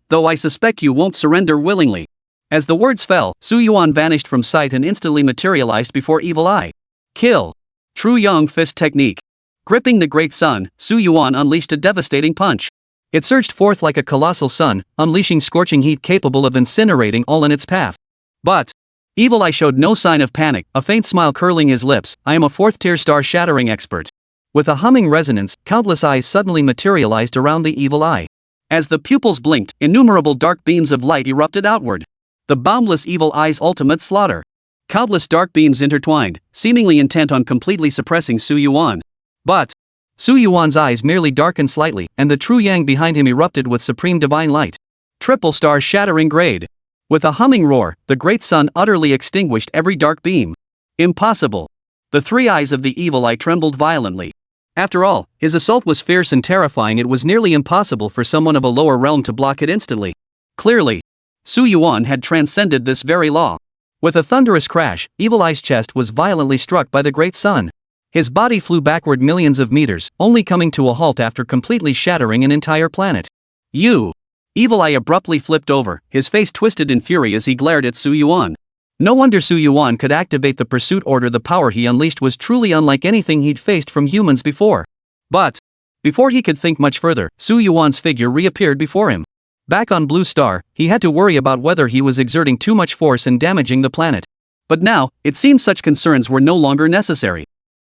Though I suspect you won't surrender willingly. As the words fell, Su Yuan vanished from sight and instantly materialized before Evil Eye. Kill. True Yang Fist Technique. Gripping the Great Sun, Su Yuan unleashed a devastating punch. It surged forth like a colossal sun, unleashing scorching heat capable of incinerating all in its path. But Evil Eye showed no sign of panic, a faint smile curling his lips. I am a 4th-tier star-shattering expert. With a humming resonance, countless eyes suddenly materialized around the Evil Eye. As the pupils blinked, innumerable dark beams of light erupted outward. The boundless Evil Eye's ultimate slaughter. Countless dark beams intertwined, seemingly intent on completely suppressing Su Yuan. But Su Yuan's eyes merely darkened slightly, and the true yang behind him erupted with supreme divine light. Triple star shattering grade. With a humming roar, the great sun utterly extinguished every dark beam. Impossible. The 3 eyes of the Evil Eye trembled violently. After all, his assault was fierce and terrifying. It was nearly impossible for someone of a lower realm to block it instantly. Clearly, Su Yuan had transcended this very law. With a thunderous crash, Evil Eye's chest was violently struck by the great sun. His body flew backward millions of meters, only coming to a halt after completely shattering an entire planet. You! Evil Eye abruptly flipped over, his face twisted in fury as he glared at Su Yuan. No wonder Su Yuan could activate the pursuit order. The power he unleashed was truly unlike anything he'd faced from humans before. But before he could think much further, Su Yuan's figure reappeared before him. Back on Blue Star, he had to worry about whether he was exerting too much force and damaging the planet. But now, it seemed such concerns were no longer necessary.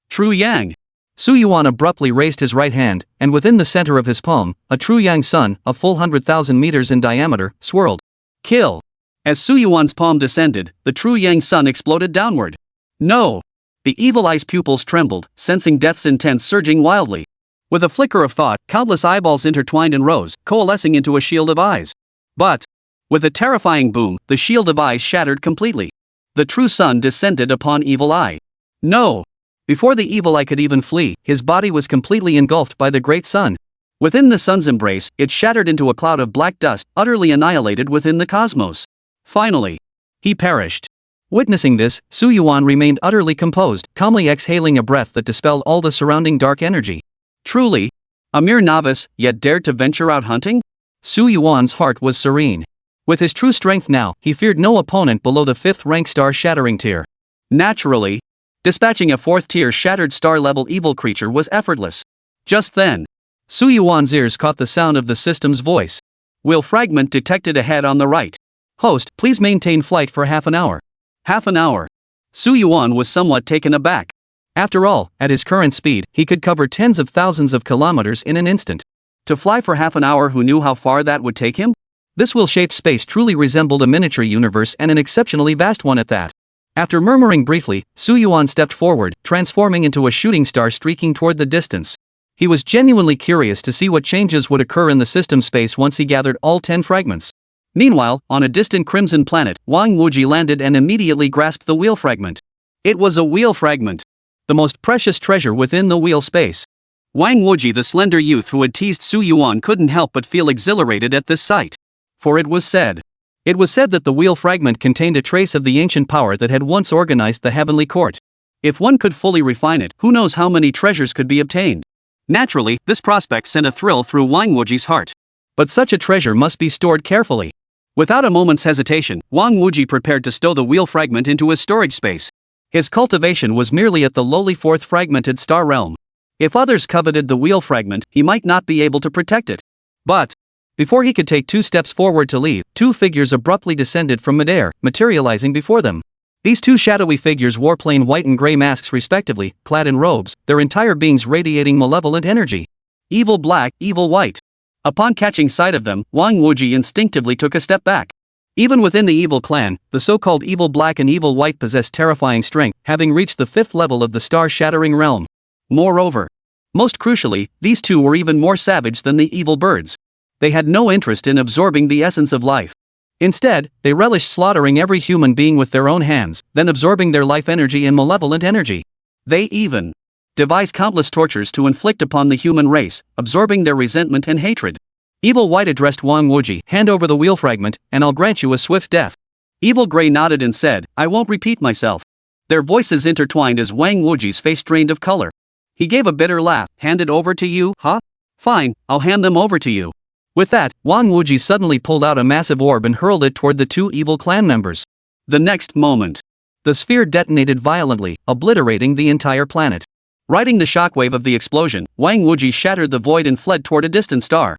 True Yang. Su Yuan abruptly raised his right hand, and within the center of his palm, a true Yang sun, a full 100,000 meters in diameter, swirled. Kill. As Su Yuan's palm descended, the true Yang sun exploded downward. No! The Evil Eye's pupils trembled, sensing death's intent surging wildly. With a flicker of thought, countless eyeballs intertwined and rose, coalescing into a shield of eyes. But with a terrifying boom, the shield of eyes shattered completely. The true sun descended upon Evil Eye. No! Before the Evil Eye could even flee, his body was completely engulfed by the great sun. Within the sun's embrace, it shattered into a cloud of black dust, utterly annihilated within the cosmos. Finally, he perished. Witnessing this, Su Yuan remained utterly composed, calmly exhaling a breath that dispelled all the surrounding dark energy. Truly, a mere novice, yet dared to venture out hunting? Su Yuan's heart was serene. With his true strength now, he feared no opponent below the 5th-rank star-shattering tier. Naturally, dispatching a 4th-tier shattered star-level evil creature was effortless. Just then, Su Yuan's ears caught the sound of the system's voice. Will fragment detected ahead on the right. Host, please maintain flight for half an hour. Half an hour. Su Yuan was somewhat taken aback. After all, at his current speed, he could cover tens of thousands of kilometers in an instant. To fly for half an hour, who knew how far that would take him? This wheel-shaped space truly resembled a miniature universe, and an exceptionally vast one at that. After murmuring briefly, Su Yuan stepped forward, transforming into a shooting star streaking toward the distance. He was genuinely curious to see what changes would occur in the system space once he gathered all 10 fragments. Meanwhile, on a distant crimson planet, Wang Wuji landed and immediately grasped the wheel fragment. It was a wheel fragment. The most precious treasure within the wheel space. Wang Wuji, the slender youth who had teased Su Yuan, couldn't help but feel exhilarated at this sight. For it was said that the wheel fragment contained a trace of the ancient power that had once organized the heavenly court. If one could fully refine it, who knows how many treasures could be obtained. Naturally, this prospect sent a thrill through Wang Wuji's heart. But such a treasure must be stored carefully. Without a moment's hesitation, Wang Wuji prepared to stow the wheel fragment into his storage space. His cultivation was merely at the lowly 4th fragmented star realm. If others coveted the wheel fragment, he might not be able to protect it. But before he could take 2 steps forward to leave, 2 figures abruptly descended from midair, materializing before them. These 2 shadowy figures wore plain white and gray masks respectively, clad in robes, their entire beings radiating malevolent energy. Evil black, evil white. Upon catching sight of them, Wang Wuji instinctively took a step back. Even within the evil clan, the so-called evil black and evil white possessed terrifying strength, having reached the 5th level of the star-shattering realm. Moreover, most crucially, these 2 were even more savage than the evil birds. They had no interest in absorbing the essence of life. Instead, they relished slaughtering every human being with their own hands, then absorbing their life energy and malevolent energy. They even devised countless tortures to inflict upon the human race, absorbing their resentment and hatred. Evil White addressed Wang Wuji, hand over the wheel fragment, and I'll grant you a swift death. Evil Gray nodded and said, I won't repeat myself. Their voices intertwined as Wang Wuji's face drained of color. He gave a bitter laugh, hand it over to you, huh? Fine, I'll hand them over to you. With that, Wang Wuji suddenly pulled out a massive orb and hurled it toward the 2 evil clan members. The next moment, the sphere detonated violently, obliterating the entire planet. Riding the shockwave of the explosion, Wang Wuji shattered the void and fled toward a distant star.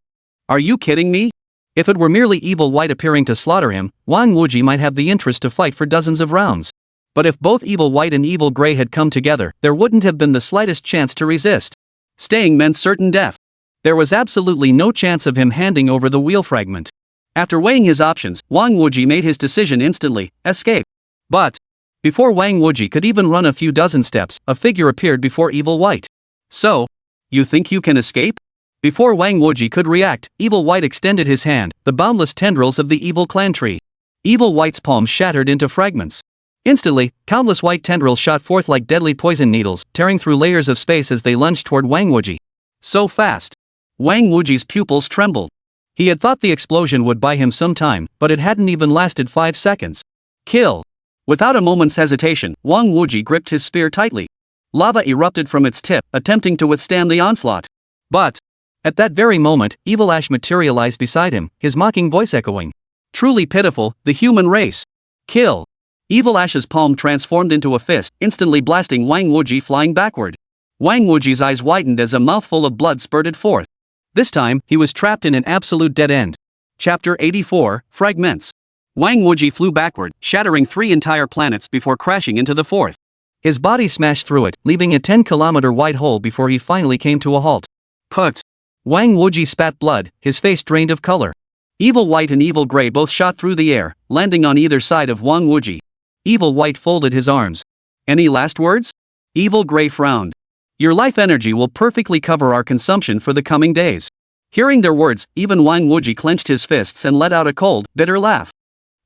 Are you kidding me? If it were merely Evil White appearing to slaughter him, Wang Wuji might have the interest to fight for dozens of rounds. But if both Evil White and Evil Grey had come together, there wouldn't have been the slightest chance to resist. Staying meant certain death. There was absolutely no chance of him handing over the wheel fragment. After weighing his options, Wang Wuji made his decision instantly: escape. But before Wang Wuji could even run a few dozen steps, a figure appeared before Evil White. So, you think you can escape? Before Wang Wuji could react, Evil White extended his hand, the boundless tendrils of the evil clan tree. Evil White's palm shattered into fragments. Instantly, countless white tendrils shot forth like deadly poison needles, tearing through layers of space as they lunged toward Wang Wuji. So fast. Wang Wuji's pupils trembled. He had thought the explosion would buy him some time, but it hadn't even lasted 5 seconds. Kill. Without a moment's hesitation, Wang Wuji gripped his spear tightly. Lava erupted from its tip, attempting to withstand the onslaught. But at that very moment, Evil Ash materialized beside him, his mocking voice echoing. Truly pitiful, the human race. Kill. Evil Ash's palm transformed into a fist, instantly blasting Wang Wuji flying backward. Wang Wuji's eyes widened as a mouthful of blood spurted forth. This time, he was trapped in an absolute dead end. Chapter 84, Fragments. Wang Wuji flew backward, shattering 3 entire planets before crashing into the 4th. His body smashed through it, leaving a 10-kilometer wide hole before he finally came to a halt. Put. Wang Wuji spat blood, his face drained of color. Evil White and Evil Grey both shot through the air, landing on either side of Wang Wuji. Evil White folded his arms. Any last words? Evil Grey frowned. Your life energy will perfectly cover our consumption for the coming days. Hearing their words, even Wang Wuji clenched his fists and let out a cold, bitter laugh.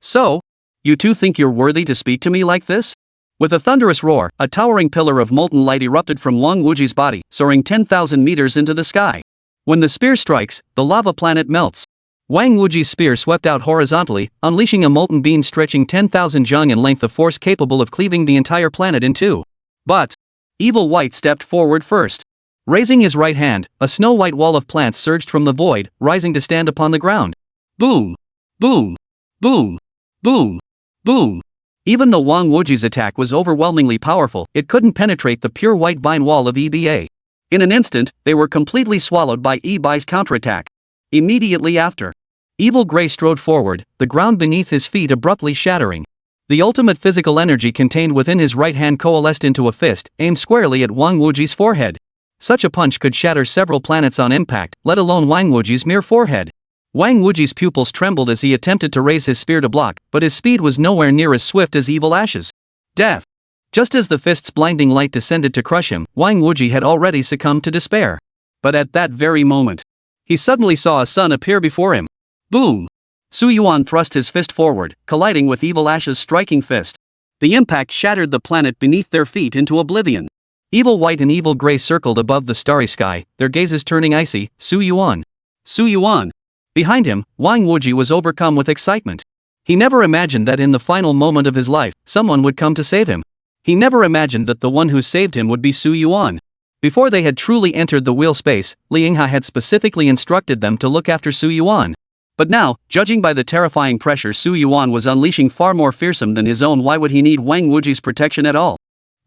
So? You two think you're worthy to speak to me like this? With a thunderous roar, a towering pillar of molten light erupted from Wang Wuji's body, soaring 10,000 meters into the sky. When the spear strikes, the lava planet melts. Wang Wuji's spear swept out horizontally, unleashing a molten beam stretching 10,000 zhang in length, of force capable of cleaving the entire planet in two. But Evil White stepped forward first. Raising his right hand, a snow-white wall of plants surged from the void, rising to stand upon the ground. Boom! Boom! Boom! Boom! Boom! Even though Wang Wuji's attack was overwhelmingly powerful, it couldn't penetrate the pure white vine wall of EBA. In an instant, they were completely swallowed by EBA's counterattack. Immediately after, Evil Grey strode forward, the ground beneath his feet abruptly shattering. The ultimate physical energy contained within his right hand coalesced into a fist, aimed squarely at Wang Wuji's forehead. Such a punch could shatter several planets on impact, let alone Wang Wuji's mere forehead. Wang Wuji's pupils trembled as he attempted to raise his spear to block, but his speed was nowhere near as swift as Evil Ash's. Death. Just as the fist's blinding light descended to crush him, Wang Wuji had already succumbed to despair. But at that very moment, he suddenly saw a sun appear before him. Boom! Su Yuan thrust his fist forward, colliding with Evil Ash's striking fist. The impact shattered the planet beneath their feet into oblivion. Evil White and Evil Grey circled above the starry sky, their gazes turning icy. Su Yuan. Su Yuan. Behind him, Wang Wuji was overcome with excitement. He never imagined that in the final moment of his life, someone would come to save him. He never imagined that the one who saved him would be Su Yuan. Before they had truly entered the wheel space, Li Yinghe had specifically instructed them to look after Su Yuan. But now, judging by the terrifying pressure Su Yuan was unleashing far more fearsome than his own, why would he need Wang Wuji's protection at all?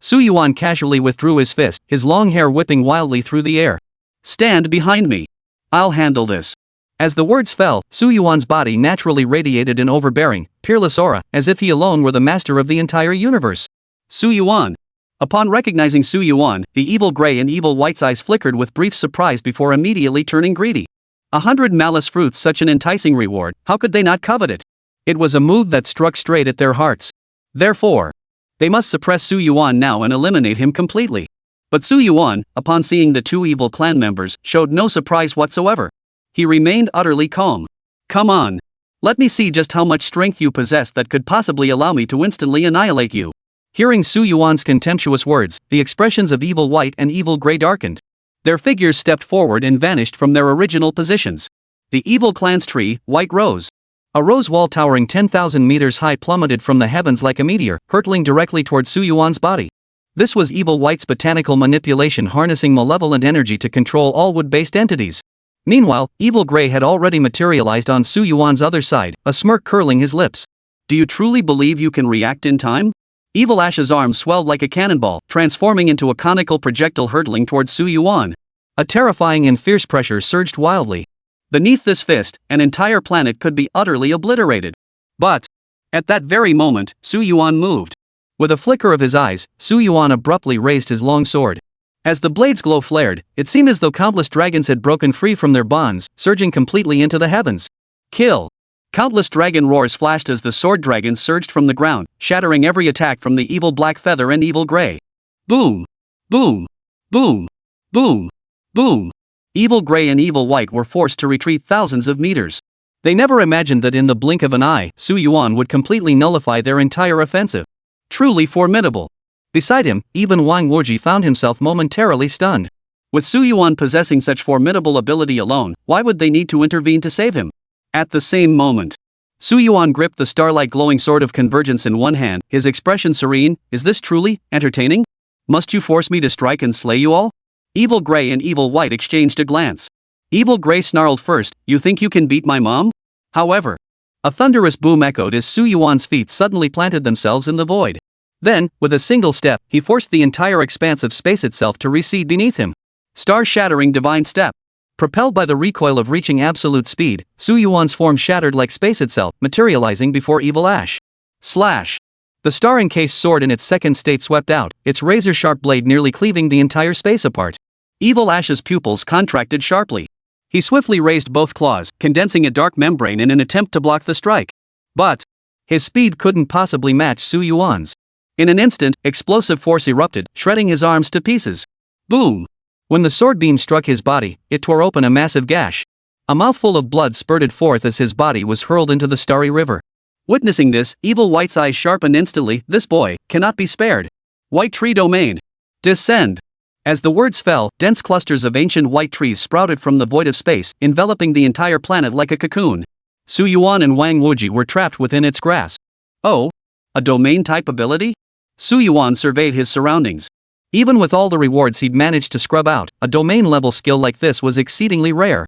Su Yuan casually withdrew his fist, his long hair whipping wildly through the air. Stand behind me. I'll handle this. As the words fell, Su Yuan's body naturally radiated an overbearing, peerless aura, as if he alone were the master of the entire universe. Su Yuan. Upon recognizing Su Yuan, the Evil Grey and Evil White's eyes flickered with brief surprise before immediately turning greedy. 100 malice fruits, such an enticing reward, how could they not covet it? It was a move that struck straight at their hearts. Therefore, they must suppress Su Yuan now and eliminate him completely. But Su Yuan, upon seeing the two evil clan members, showed no surprise whatsoever. He remained utterly calm. Come on. Let me see just how much strength you possess that could possibly allow me to instantly annihilate you. Hearing Su Yuan's contemptuous words, the expressions of Evil White and Evil Grey darkened. Their figures stepped forward and vanished from their original positions. The evil clan's tree, White Rose. A rose wall towering 10,000 meters high plummeted from the heavens like a meteor, hurtling directly toward Su Yuan's body. This was Evil White's botanical manipulation, harnessing malevolent energy to control all wood-based entities. Meanwhile, Evil Grey had already materialized on Su Yuan's other side, a smirk curling his lips. Do you truly believe you can react in time? Evil Ash's arm swelled like a cannonball, transforming into a conical projectile hurtling towards Su Yuan. A terrifying and fierce pressure surged wildly. Beneath this fist, an entire planet could be utterly obliterated. But at that very moment, Su Yuan moved. With a flicker of his eyes, Su Yuan abruptly raised his long sword. As the blade's glow flared, it seemed as though countless dragons had broken free from their bonds, surging completely into the heavens. Kill! Countless dragon roars flashed as the sword dragons surged from the ground, shattering every attack from the evil black feather and evil gray. Boom! Boom! Boom! Boom! Boom! Evil gray and evil white were forced to retreat thousands of meters. They never imagined that in the blink of an eye, Su Yuan would completely nullify their entire offensive. Truly formidable. Beside him, even Wang Wuji found himself momentarily stunned. With Su Yuan possessing such formidable ability alone, why would they need to intervene to save him? At the same moment, Su Yuan gripped the starlight glowing sword of convergence in one hand, his expression serene. Is this truly entertaining? Must you force me to strike and slay you all? Evil gray and evil white exchanged a glance. Evil gray snarled first, you think you can beat my mom? However, a thunderous boom echoed as Su Yuan's feet suddenly planted themselves in the void. Then, with a single step, he forced the entire expanse of space itself to recede beneath him. Star-shattering divine step. Propelled by the recoil of reaching absolute speed, Su Yuan's form shattered like space itself, materializing before Evil Ash. Slash! The star-encased sword in its second state swept out, its razor-sharp blade nearly cleaving the entire space apart. Evil Ash's pupils contracted sharply. He swiftly raised both claws, condensing a dark membrane in an attempt to block the strike. But his speed couldn't possibly match Su Yuan's. In an instant, explosive force erupted, shredding his arms to pieces. Boom! When the sword beam struck his body, it tore open a massive gash. A mouthful of blood spurted forth as his body was hurled into the starry river. Witnessing this, Evil White's eyes sharpened instantly. This boy cannot be spared. White tree domain. Descend. As the words fell, dense clusters of ancient white trees sprouted from the void of space, enveloping the entire planet like a cocoon. Su Yuan and Wang Wuji were trapped within its grasp. Oh? A domain-type ability? Su Yuan surveyed his surroundings. Even with all the rewards he'd managed to scrub out, a domain-level skill like this was exceedingly rare.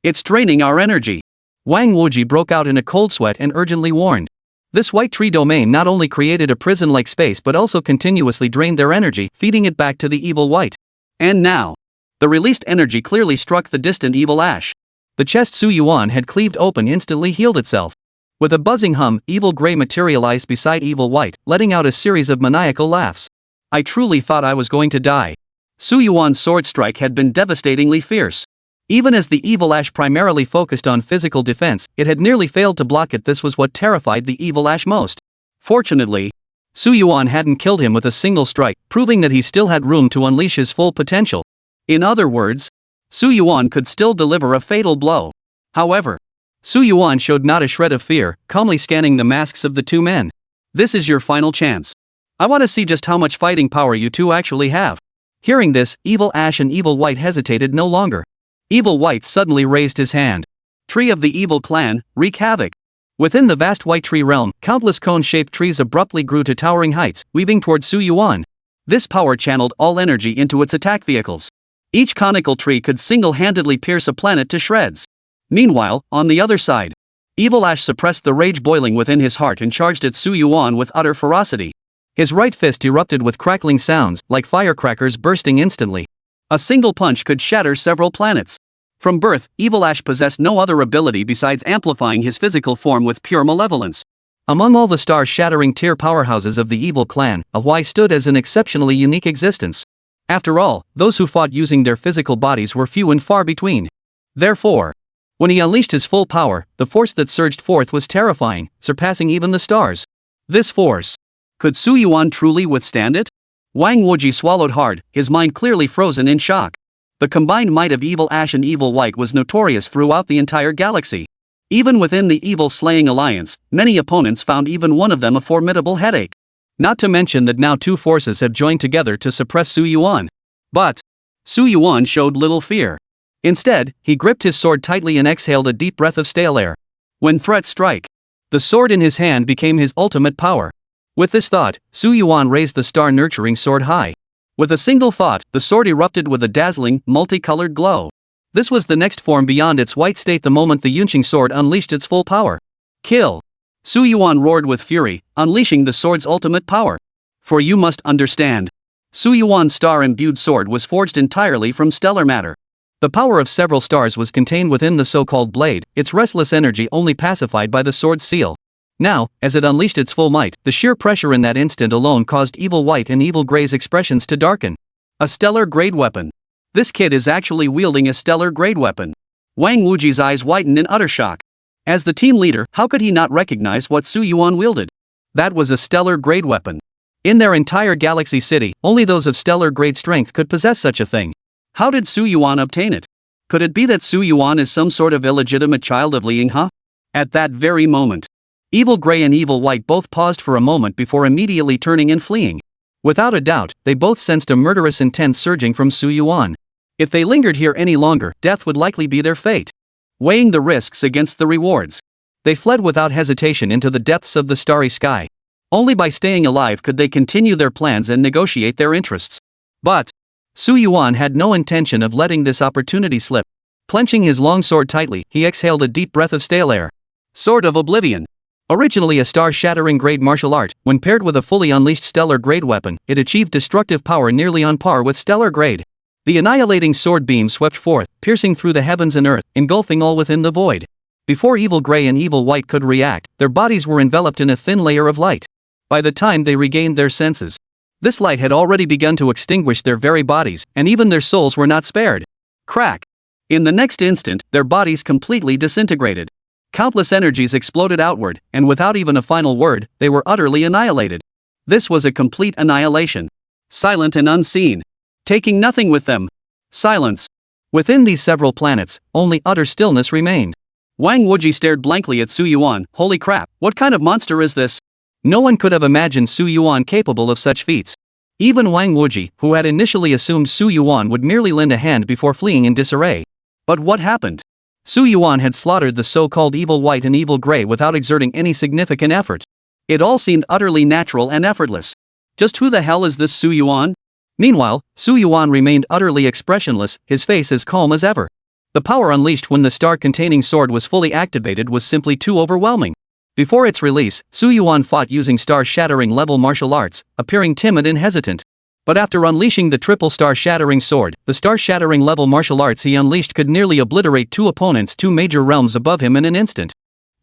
It's draining our energy. Wang Wuji broke out in a cold sweat and urgently warned. This white tree domain not only created a prison-like space but also continuously drained their energy, feeding it back to the evil white. And now, the released energy clearly struck the distant Evil Ash. The chest Su Yuan had cleaved open instantly healed itself. With a buzzing hum, Evil Gray materialized beside Evil White, letting out a series of maniacal laughs. I truly thought I was going to die. Su Yuan's sword strike had been devastatingly fierce. Even as the Evil Ash primarily focused on physical defense, it had nearly failed to block it. This was what terrified the Evil Ash most. Fortunately, Su Yuan hadn't killed him with a single strike, proving that he still had room to unleash his full potential. In other words, Su Yuan could still deliver a fatal blow. However, Su Yuan showed not a shred of fear, calmly scanning the masks of the two men. This is your final chance. I want to see just how much fighting power you two actually have. Hearing this, Evil Ash and Evil White hesitated no longer. Evil White suddenly raised his hand. Tree of the Evil Clan, wreak havoc. Within the vast white tree realm, countless cone-shaped trees abruptly grew to towering heights, weaving toward Su Yuan. This power channeled all energy into its attack vehicles. Each conical tree could single-handedly pierce a planet to shreds. Meanwhile, on the other side, Evil Ash suppressed the rage boiling within his heart and charged at Su Yuan with utter ferocity. His right fist erupted with crackling sounds, like firecrackers bursting instantly. A single punch could shatter several planets. From birth, Evil Ash possessed no other ability besides amplifying his physical form with pure malevolence. Among all the star-shattering tier powerhouses of the evil clan, Ahwai stood as an exceptionally unique existence. After all, those who fought using their physical bodies were few and far between. Therefore, when he unleashed his full power, the force that surged forth was terrifying, surpassing even the stars. This force. Could Su Yuan truly withstand it? Wang Wuji swallowed hard, his mind clearly frozen in shock. The combined might of Evil Ash and Evil White was notorious throughout the entire galaxy. Even within the evil-slaying alliance, many opponents found even one of them a formidable headache. Not to mention that now two forces had joined together to suppress Su Yuan. But Su Yuan showed little fear. Instead, he gripped his sword tightly and exhaled a deep breath of stale air. When threats strike, the sword in his hand became his ultimate power. With this thought, Su Yuan raised the star-nurturing sword high. With a single thought, the sword erupted with a dazzling, multicolored glow. This was the next form beyond its white state the moment the Yunqing sword unleashed its full power. Kill! Su Yuan roared with fury, unleashing the sword's ultimate power. For you must understand. Su Yuan's star-imbued sword was forged entirely from stellar matter. The power of several stars was contained within the so-called blade, its restless energy only pacified by the sword's seal. Now, as it unleashed its full might, the sheer pressure in that instant alone caused Evil White and Evil Gray's expressions to darken. A stellar-grade weapon. This kid is actually wielding a stellar-grade weapon. Wang Wuji's eyes widened in utter shock. As the team leader, how could he not recognize what Su Yuan wielded? That was a stellar-grade weapon. In their entire Galaxy City, only those of stellar-grade strength could possess such a thing. How did Su Yuan obtain it? Could it be that Su Yuan is some sort of illegitimate child of Li Yinghe? At that very moment, Evil Gray and Evil White both paused for a moment before immediately turning and fleeing. Without a doubt, they both sensed a murderous intent surging from Su Yuan. If they lingered here any longer, death would likely be their fate. Weighing the risks against the rewards, they fled without hesitation into the depths of the starry sky. Only by staying alive could they continue their plans and negotiate their interests. But Su Yuan had no intention of letting this opportunity slip. Clenching his long sword tightly, he exhaled a deep breath of stale air. Sword of Oblivion. Originally a star-shattering grade martial art, when paired with a fully unleashed stellar-grade weapon, it achieved destructive power nearly on par with stellar-grade. The annihilating sword beam swept forth, piercing through the heavens and earth, engulfing all within the void. Before Evil Gray and Evil White could react, their bodies were enveloped in a thin layer of light. By the time they regained their senses, this light had already begun to extinguish their very bodies, and even their souls were not spared. Crack! In the next instant, their bodies completely disintegrated. Countless energies exploded outward, and without even a final word, they were utterly annihilated. This was a complete annihilation. Silent and unseen. Taking nothing with them. Silence. Within these several planets, only utter stillness remained. Wang Wuji stared blankly at Su Yuan. Holy crap, what kind of monster is this? No one could have imagined Su Yuan capable of such feats. Even Wang Wuji, who had initially assumed Su Yuan would merely lend a hand before fleeing in disarray. But what happened? Su Yuan had slaughtered the so-called Evil White and Evil Gray without exerting any significant effort. It all seemed utterly natural and effortless. Just who the hell is this Su Yuan? Meanwhile, Su Yuan remained utterly expressionless, his face as calm as ever. The power unleashed when the star-containing sword was fully activated was simply too overwhelming. Before its release, Su Yuan fought using star-shattering level martial arts, appearing timid and hesitant. But after unleashing the triple star-shattering sword, the star-shattering level martial arts he unleashed could nearly obliterate two opponents 2 major realms above him in an instant.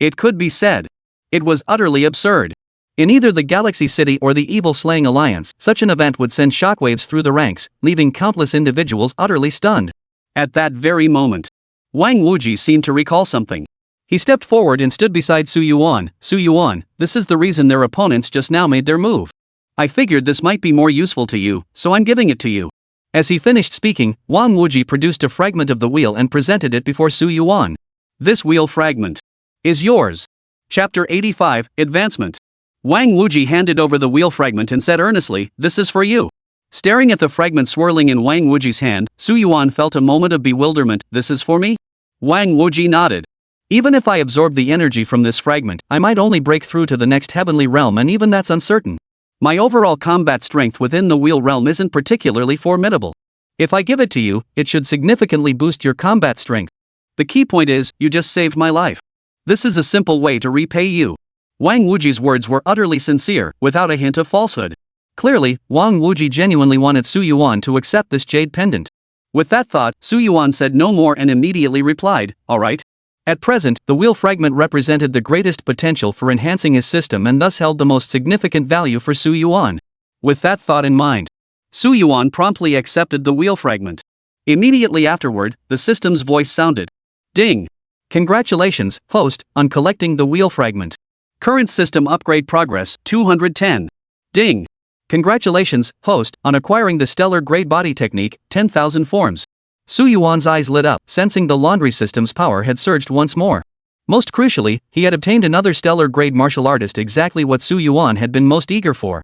It could be said. It was utterly absurd. In either the Galaxy City or the Evil Slaying Alliance, such an event would send shockwaves through the ranks, leaving countless individuals utterly stunned. At that very moment, Wang Wuji seemed to recall something. He stepped forward and stood beside Su Yuan. Su Yuan, this is the reason their opponents just now made their move. I figured this might be more useful to you, so I'm giving it to you. As he finished speaking, Wang Wuji produced a fragment of the wheel and presented it before Su Yuan. This wheel fragment is yours. Chapter 85, Advancement. Wang Wuji handed over the wheel fragment and said earnestly, this is for you. Staring at the fragment swirling in Wang Wuji's hand, Su Yuan felt a moment of bewilderment. This is for me? Wang Wuji nodded. Even if I absorb the energy from this fragment, I might only break through to the next heavenly realm, and even that's uncertain. My overall combat strength within the wheel realm isn't particularly formidable. If I give it to you, it should significantly boost your combat strength. The key point is, you just saved my life. This is a simple way to repay you. Wang Wuji's words were utterly sincere, without a hint of falsehood. Clearly, Wang Wuji genuinely wanted Su Yuan to accept this jade pendant. With that thought, Su Yuan said no more and immediately replied, alright. At present, the wheel fragment represented the greatest potential for enhancing his system and thus held the most significant value for Su Yuan. With that thought in mind, Su Yuan promptly accepted the wheel fragment. Immediately afterward, the system's voice sounded. Ding! Congratulations, host, on collecting the wheel fragment. Current system upgrade progress, 210. Ding! Congratulations, host, on acquiring the stellar grade body technique, 10,000 forms. Su Yuan's eyes lit up, sensing the laundry system's power had surged once more. Most crucially, he had obtained another stellar grade martial artist, exactly what Su Yuan had been most eager for.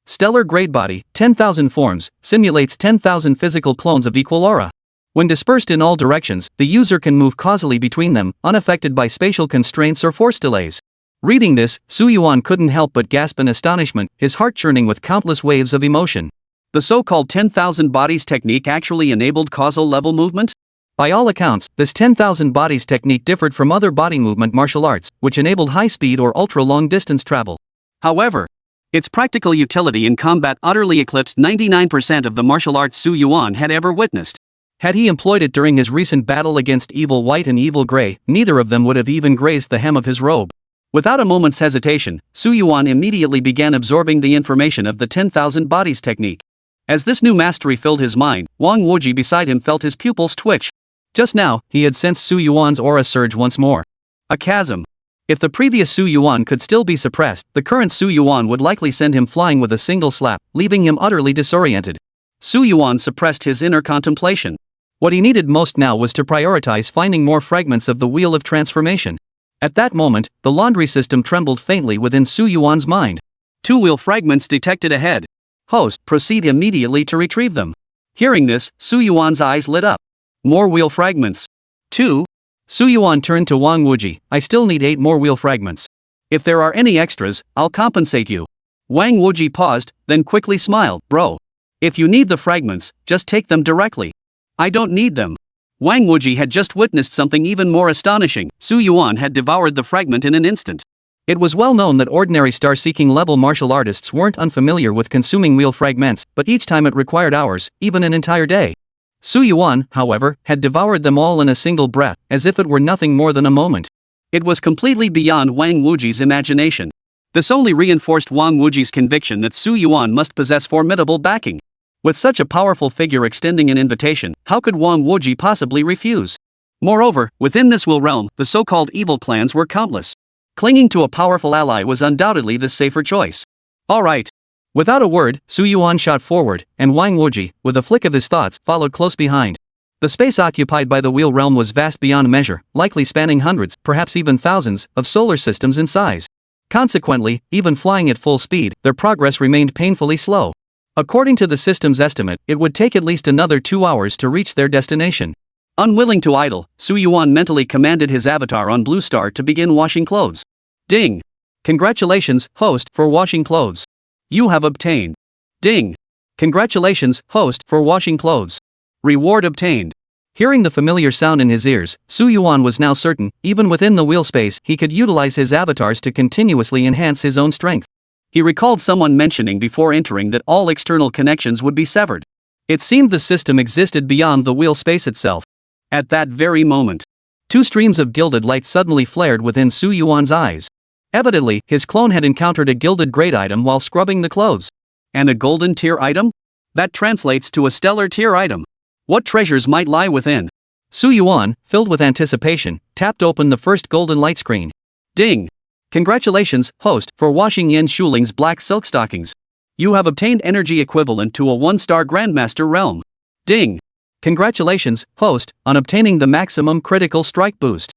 Stellar grade body, 10,000 forms, simulates 10,000 physical clones of equal aura. When dispersed in all directions, the user can move causally between them, unaffected by spatial constraints or force delays. Reading this, Su Yuan couldn't help but gasp in astonishment, his heart churning with countless waves of emotion. The so-called 10,000 bodies technique actually enabled causal level movement? By all accounts, this 10,000 bodies technique differed from other body movement martial arts, which enabled high-speed or ultra-long distance travel. However, its practical utility in combat utterly eclipsed 99% of the martial arts Su Yuan had ever witnessed. Had he employed it during his recent battle against Evil White and Evil Grey, neither of them would have even grazed the hem of his robe. Without a moment's hesitation, Su Yuan immediately began absorbing the information of the 10,000 bodies technique. As this new mastery filled his mind, Wang Wuji beside him felt his pupils twitch. Just now, he had sensed Su Yuan's aura surge once more. A chasm. If the previous Su Yuan could still be suppressed, the current Su Yuan would likely send him flying with a single slap, leaving him utterly disoriented. Su Yuan suppressed his inner contemplation. What he needed most now was to prioritize finding more fragments of the Wheel of Transformation. At that moment, the laundry system trembled faintly within Su Yuan's mind. 2 wheel fragments detected ahead. Host, proceed immediately to retrieve them. Hearing this, Su Yuan's eyes lit up. More wheel fragments. 2. Su Yuan turned to Wang Wuji. I still need 8 more wheel fragments. If there are any extras, I'll compensate you. Wang Wuji paused, then quickly smiled. Bro. If you need the fragments, just take them directly. I don't need them. Wang Wuji had just witnessed something even more astonishing. Su Yuan had devoured the fragment in an instant. It was well known that ordinary star-seeking level martial artists weren't unfamiliar with consuming wheel fragments, but each time it required hours, even an entire day. Su Yuan, however, had devoured them all in a single breath, as if it were nothing more than a moment. It was completely beyond Wang Wuji's imagination. This only reinforced Wang Wuji's conviction that Su Yuan must possess formidable backing. With such a powerful figure extending an invitation, how could Wang Wuji possibly refuse? Moreover, within this Will realm, the so-called evil clans were countless. Clinging to a powerful ally was undoubtedly the safer choice. Alright. Without a word, Su Yuan shot forward, and Wang Wuji, with a flick of his thoughts, followed close behind. The space occupied by the Wheel realm was vast beyond measure, likely spanning hundreds, perhaps even thousands, of solar systems in size. Consequently, even flying at full speed, their progress remained painfully slow. According to the system's estimate, it would take at least another 2 hours to reach their destination. Unwilling to idle, Su Yuan mentally commanded his avatar on Blue Star to begin washing clothes. Ding! Congratulations, host, for washing clothes. You have obtained. Ding! Congratulations, host, for washing clothes. Reward obtained. Hearing the familiar sound in his ears, Su Yuan was now certain, even within the wheel space, he could utilize his avatars to continuously enhance his own strength. He recalled someone mentioning before entering that all external connections would be severed. It seemed the system existed beyond the wheel space itself. At that very moment, 2 streams of gilded light suddenly flared within Su Yuan's eyes. Evidently, his clone had encountered a gilded grade item while scrubbing the clothes. And a golden tier item? That translates to a stellar tier item. What treasures might lie within? Su Yuan, filled with anticipation, tapped open the first golden light screen. Ding! Congratulations, host, for washing Yan Shuling's black silk stockings. You have obtained energy equivalent to a 1-star Grandmaster realm. Ding! Congratulations, host, on obtaining the maximum critical strike boost.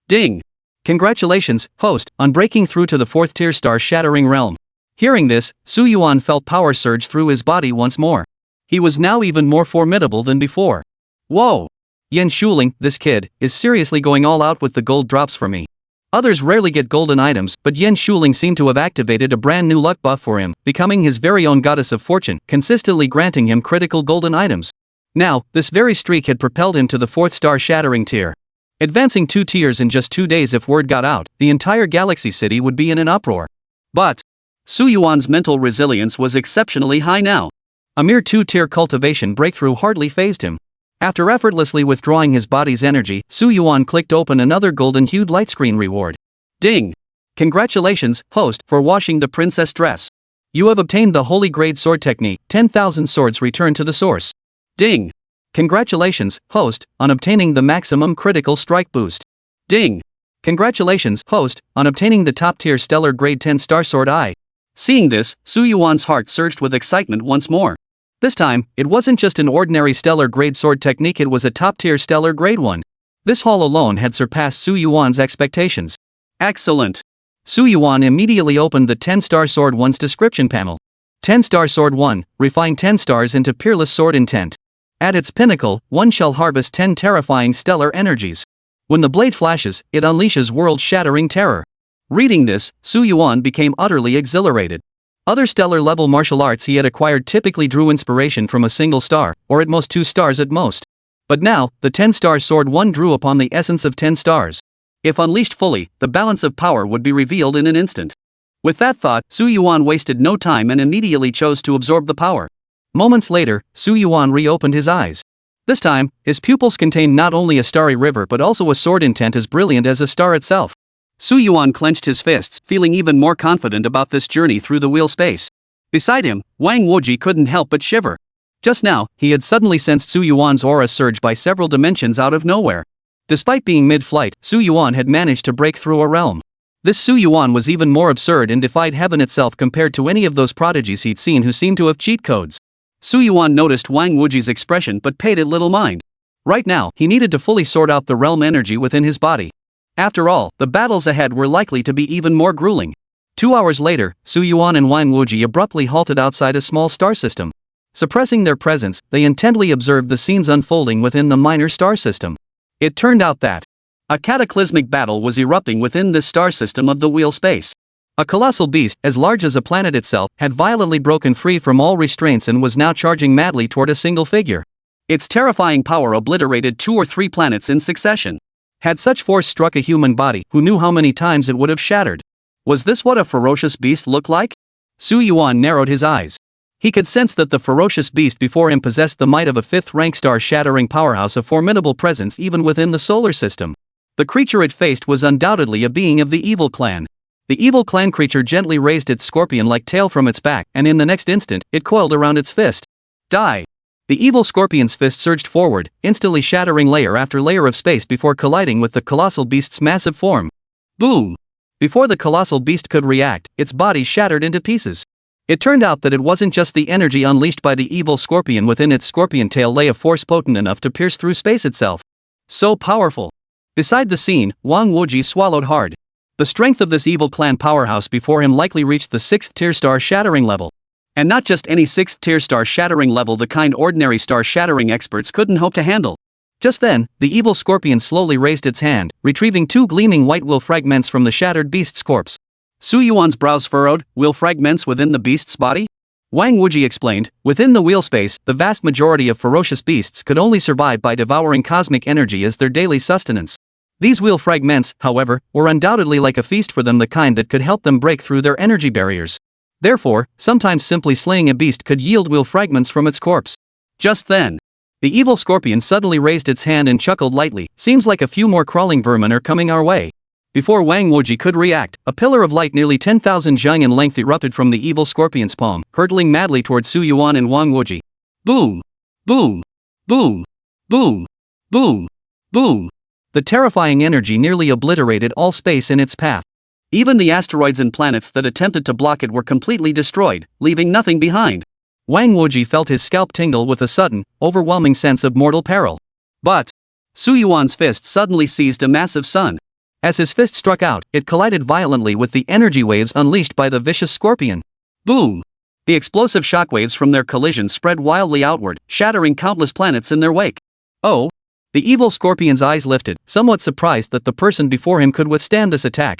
Ding! Congratulations, host, on breaking through to the 4th tier star-shattering realm. Hearing this, Su Yuan felt power surge through his body once more. He was now even more formidable than before. Whoa! Yan Shuling, this kid, is seriously going all out with the gold drops for me. Others rarely get golden items, but Yan Shuling seemed to have activated a brand new luck buff for him, becoming his very own goddess of fortune, consistently granting him critical golden items. Now, this very streak had propelled him to the 4th star shattering tier. Advancing 2 tiers in just 2 days. If word got out, the entire Galaxy City would be in an uproar. But Su Yuan's mental resilience was exceptionally high now. A mere 2-tier cultivation breakthrough hardly fazed him. After effortlessly withdrawing his body's energy, Su Yuan clicked open another golden-hued light screen reward. Ding! Congratulations, host, for washing the princess dress. You have obtained the holy grade sword technique, 10,000 swords return to the source. Ding! Congratulations, host, on obtaining the maximum critical strike boost. Ding! Congratulations, host, on obtaining the top-tier stellar grade 10 star sword eye. Seeing this, Su Yuan's heart surged with excitement once more. This time, it wasn't just an ordinary stellar grade sword technique, it was a top-tier stellar grade one. This haul alone had surpassed Su Yuan's expectations. Excellent! Su Yuan immediately opened the 10-star sword 1's description panel. 10-star sword 1, refine 10 stars into peerless sword intent. At its pinnacle, one shall harvest 10 terrifying stellar energies. When the blade flashes, it unleashes world-shattering terror. Reading this, Su Yuan became utterly exhilarated. Other stellar-level martial arts he had acquired typically drew inspiration from a single star, or at most 2 stars at most. But now, the 10-star sword 1 drew upon the essence of 10 stars. If unleashed fully, the balance of power would be revealed in an instant. With that thought, Su Yuan wasted no time and immediately chose to absorb the power. Moments later, Su Yuan reopened his eyes. This time, his pupils contained not only a starry river but also a sword intent as brilliant as a star itself. Su Yuan clenched his fists, feeling even more confident about this journey through the wheel space. Beside him, Wang Wuji couldn't help but shiver. Just now, he had suddenly sensed Su Yuan's aura surge by several dimensions out of nowhere. Despite being mid-flight, Su Yuan had managed to break through a realm. This Su Yuan was even more absurd and defied heaven itself compared to any of those prodigies he'd seen who seemed to have cheat codes. Su Yuan noticed Wang Wuji's expression but paid it little mind. Right now, he needed to fully sort out the realm energy within his body. After all, the battles ahead were likely to be even more grueling. 2 hours later, Su Yuan and Wang Wuji abruptly halted outside a small star system. Suppressing their presence, they intently observed the scenes unfolding within the minor star system. It turned out that a cataclysmic battle was erupting within this star system of the wheel space. A colossal beast, as large as a planet itself, had violently broken free from all restraints and was now charging madly toward a single figure. Its terrifying power obliterated 2 or 3 planets in succession. Had such force struck a human body, who knew how many times it would have shattered? Was this what a ferocious beast looked like? Su Yuan narrowed his eyes. He could sense that the ferocious beast before him possessed the might of a 5th-rank star-shattering powerhouse, a formidable presence even within the solar system. The creature it faced was undoubtedly a being of the evil clan. The evil clan creature gently raised its scorpion-like tail from its back, and in the next instant, it coiled around its fist. Die! The evil scorpion's fist surged forward, instantly shattering layer after layer of space before colliding with the colossal beast's massive form. Boom! Before the colossal beast could react, its body shattered into pieces. It turned out that it wasn't just the energy unleashed by the evil scorpion within its scorpion tail lay a force potent enough to pierce through space itself. So powerful. Beside the scene, Wang Wuji swallowed hard. The strength of this evil clan powerhouse before him likely reached the 6th-tier star shattering level. And not just any 6th-tier star shattering level, the kind ordinary star shattering experts couldn't hope to handle. Just then, the evil scorpion slowly raised its hand, retrieving 2 gleaming white will fragments from the shattered beast's corpse. Su Yuan's brows furrowed. Will fragments within the beast's body? Wang Wuji explained, within the wheel space, the vast majority of ferocious beasts could only survive by devouring cosmic energy as their daily sustenance. These wheel fragments, however, were undoubtedly like a feast for them, the kind that could help them break through their energy barriers. Therefore, sometimes simply slaying a beast could yield will fragments from its corpse. Just then, the evil scorpion suddenly raised its hand and chuckled lightly. Seems like a few more crawling vermin are coming our way. Before Wang Wuji could react, a pillar of light nearly 10,000 zhang in length erupted from the evil scorpion's palm, hurtling madly towards Su Yuan and Wang Wuji. Boom! Boom! Boom! Boom! Boom! Boom! The terrifying energy nearly obliterated all space in its path. Even the asteroids and planets that attempted to block it were completely destroyed, leaving nothing behind. Wang Wuji felt his scalp tingle with a sudden, overwhelming sense of mortal peril. But Su Yuan's fist suddenly seized a massive sun. As his fist struck out, it collided violently with the energy waves unleashed by the vicious scorpion. Boom! The explosive shockwaves from their collision spread wildly outward, shattering countless planets in their wake. Oh! The evil scorpion's eyes lifted, somewhat surprised that the person before him could withstand this attack.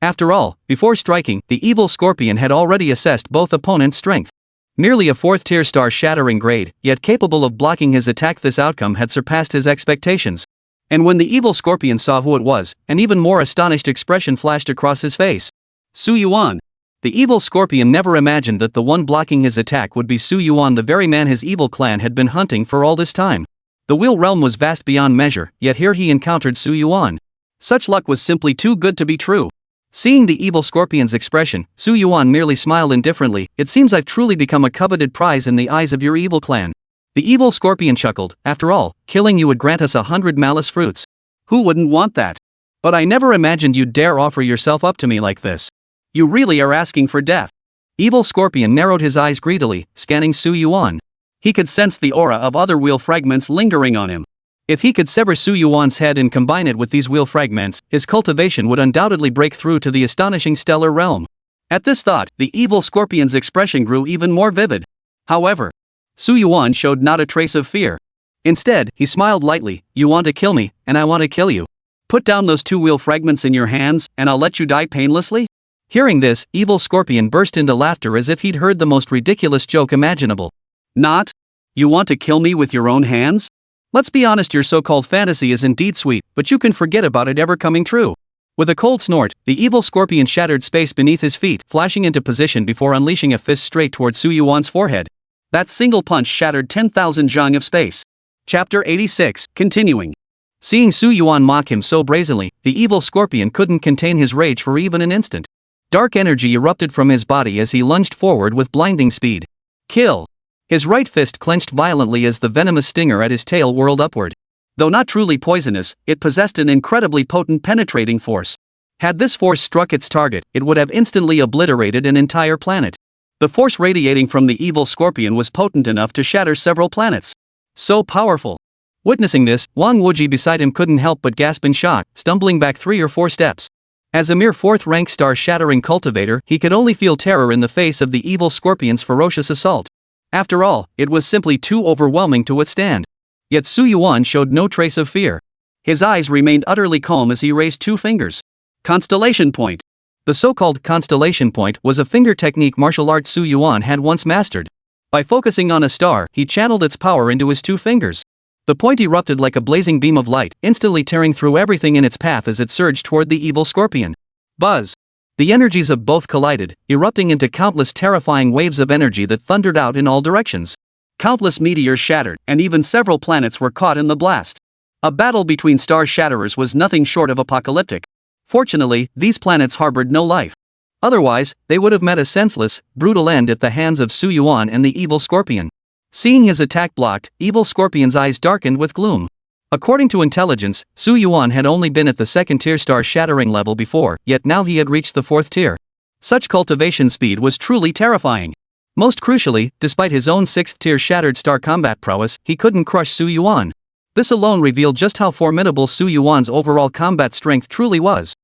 After all, before striking, the evil scorpion had already assessed both opponents' strength. Merely a 4th-tier star-shattering grade, yet capable of blocking his attack, this outcome had surpassed his expectations. And when the evil scorpion saw who it was, an even more astonished expression flashed across his face. Su Yuan. The evil scorpion never imagined that the one blocking his attack would be Su Yuan, the very man his evil clan had been hunting for all this time. The wheel realm was vast beyond measure, yet here he encountered Su Yuan. Such luck was simply too good to be true. Seeing the evil scorpion's expression, Su Yuan merely smiled indifferently. It seems I've truly become a coveted prize in the eyes of your evil clan. The evil scorpion chuckled. After all, killing you would grant us 100 malice fruits. Who wouldn't want that? But I never imagined you'd dare offer yourself up to me like this. You really are asking for death. Evil scorpion narrowed his eyes greedily, scanning Su Yuan. He could sense the aura of other wheel fragments lingering on him. If he could sever Su Yuan's head and combine it with these wheel fragments, his cultivation would undoubtedly break through to the astonishing stellar realm. At this thought, the evil scorpion's expression grew even more vivid. However, Su Yuan showed not a trace of fear. Instead, he smiled lightly. You want to kill me, and I want to kill you. Put down those 2 wheel fragments in your hands, and I'll let you die painlessly? Hearing this, evil scorpion burst into laughter as if he'd heard the most ridiculous joke imaginable. Not? You want to kill me with your own hands? Let's be honest, your so-called fantasy is indeed sweet, but you can forget about it ever coming true. With a cold snort, the evil scorpion shattered space beneath his feet, flashing into position before unleashing a fist straight towards Su Yuan's forehead. That single punch shattered 10,000 zhang of space. Chapter 86, continuing. Seeing Su Yuan mock him so brazenly, the evil scorpion couldn't contain his rage for even an instant. Dark energy erupted from his body as he lunged forward with blinding speed. Kill! His right fist clenched violently as the venomous stinger at his tail whirled upward. Though not truly poisonous, it possessed an incredibly potent penetrating force. Had this force struck its target, it would have instantly obliterated an entire planet. The force radiating from the evil scorpion was potent enough to shatter several planets. So powerful. Witnessing this, Wang Wuji beside him couldn't help but gasp in shock, stumbling back 3 or 4 steps. As a mere 4th-rank star-shattering cultivator, he could only feel terror in the face of the evil scorpion's ferocious assault. After all, it was simply too overwhelming to withstand. Yet Su Yuan showed no trace of fear. His eyes remained utterly calm as he raised 2 fingers. Constellation Point. The so-called Constellation Point was a finger technique martial art Su Yuan had once mastered. By focusing on a star, he channeled its power into his 2 fingers. The point erupted like a blazing beam of light, instantly tearing through everything in its path as it surged toward the evil scorpion. Buzz! The energies of both collided, erupting into countless terrifying waves of energy that thundered out in all directions. Countless meteors shattered, and even several planets were caught in the blast. A battle between star shatterers was nothing short of apocalyptic. Fortunately, these planets harbored no life. Otherwise, they would have met a senseless, brutal end at the hands of Su Yuan and the evil scorpion. Seeing his attack blocked, evil scorpion's eyes darkened with gloom. According to intelligence, Su Yuan had only been at the 2nd-tier star-shattering level before, yet now he had reached the 4th tier. Such cultivation speed was truly terrifying. Most crucially, despite his own 6th-tier shattered star combat prowess, he couldn't crush Su Yuan. This alone revealed just how formidable Su Yuan's overall combat strength truly was.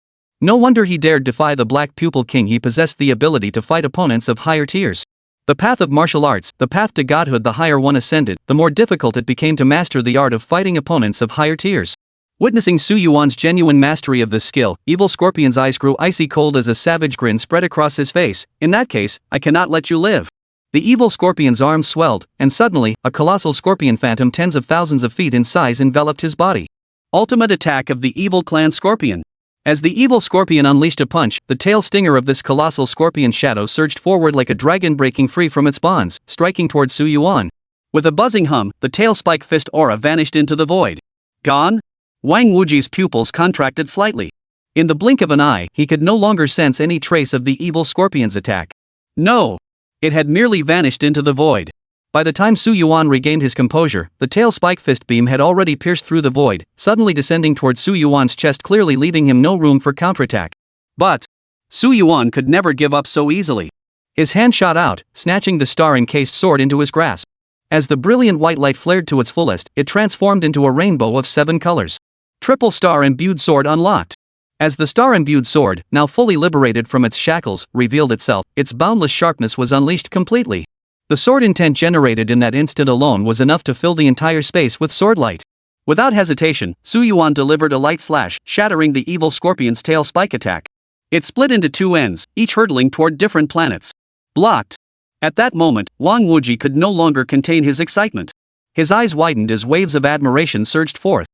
No wonder he dared defy the Black Pupil King. He possessed the ability to fight opponents of higher tiers. The path of martial arts, the path to godhood, the higher one ascended, the more difficult it became to master the art of fighting opponents of higher tiers. Witnessing Su Yuan's genuine mastery of this skill, evil scorpion's eyes grew icy cold as a savage grin spread across his face. In that case, I cannot let you live. The evil scorpion's arms swelled, and suddenly, a colossal scorpion phantom tens of thousands of feet in size enveloped his body. Ultimate attack of the evil clan scorpion. As the evil scorpion unleashed a punch, the tail stinger of this colossal scorpion shadow surged forward like a dragon breaking free from its bonds, striking toward Su Yuan. With a buzzing hum, the tail spike fist aura vanished into the void. Gone? Wang Wuji's pupils contracted slightly. In the blink of an eye, he could no longer sense any trace of the evil scorpion's attack. No! It had merely vanished into the void. By the time Su Yuan regained his composure, the tail spike fist beam had already pierced through the void, suddenly descending toward Su Yuan's chest, clearly leaving him no room for counterattack. But Su Yuan could never give up so easily. His hand shot out, snatching the star-encased sword into his grasp. As the brilliant white light flared to its fullest, it transformed into a rainbow of 7 colors. Triple star-imbued sword unlocked. As the star-imbued sword, now fully liberated from its shackles, revealed itself, its boundless sharpness was unleashed completely. The sword intent generated in that instant alone was enough to fill the entire space with sword light. Without hesitation, Su Yuan delivered a light slash, shattering the evil scorpion's tail spike attack. It split into 2 ends, each hurtling toward different planets. Blocked. At that moment, Wang Wuji could no longer contain his excitement. His eyes widened as waves of admiration surged forth.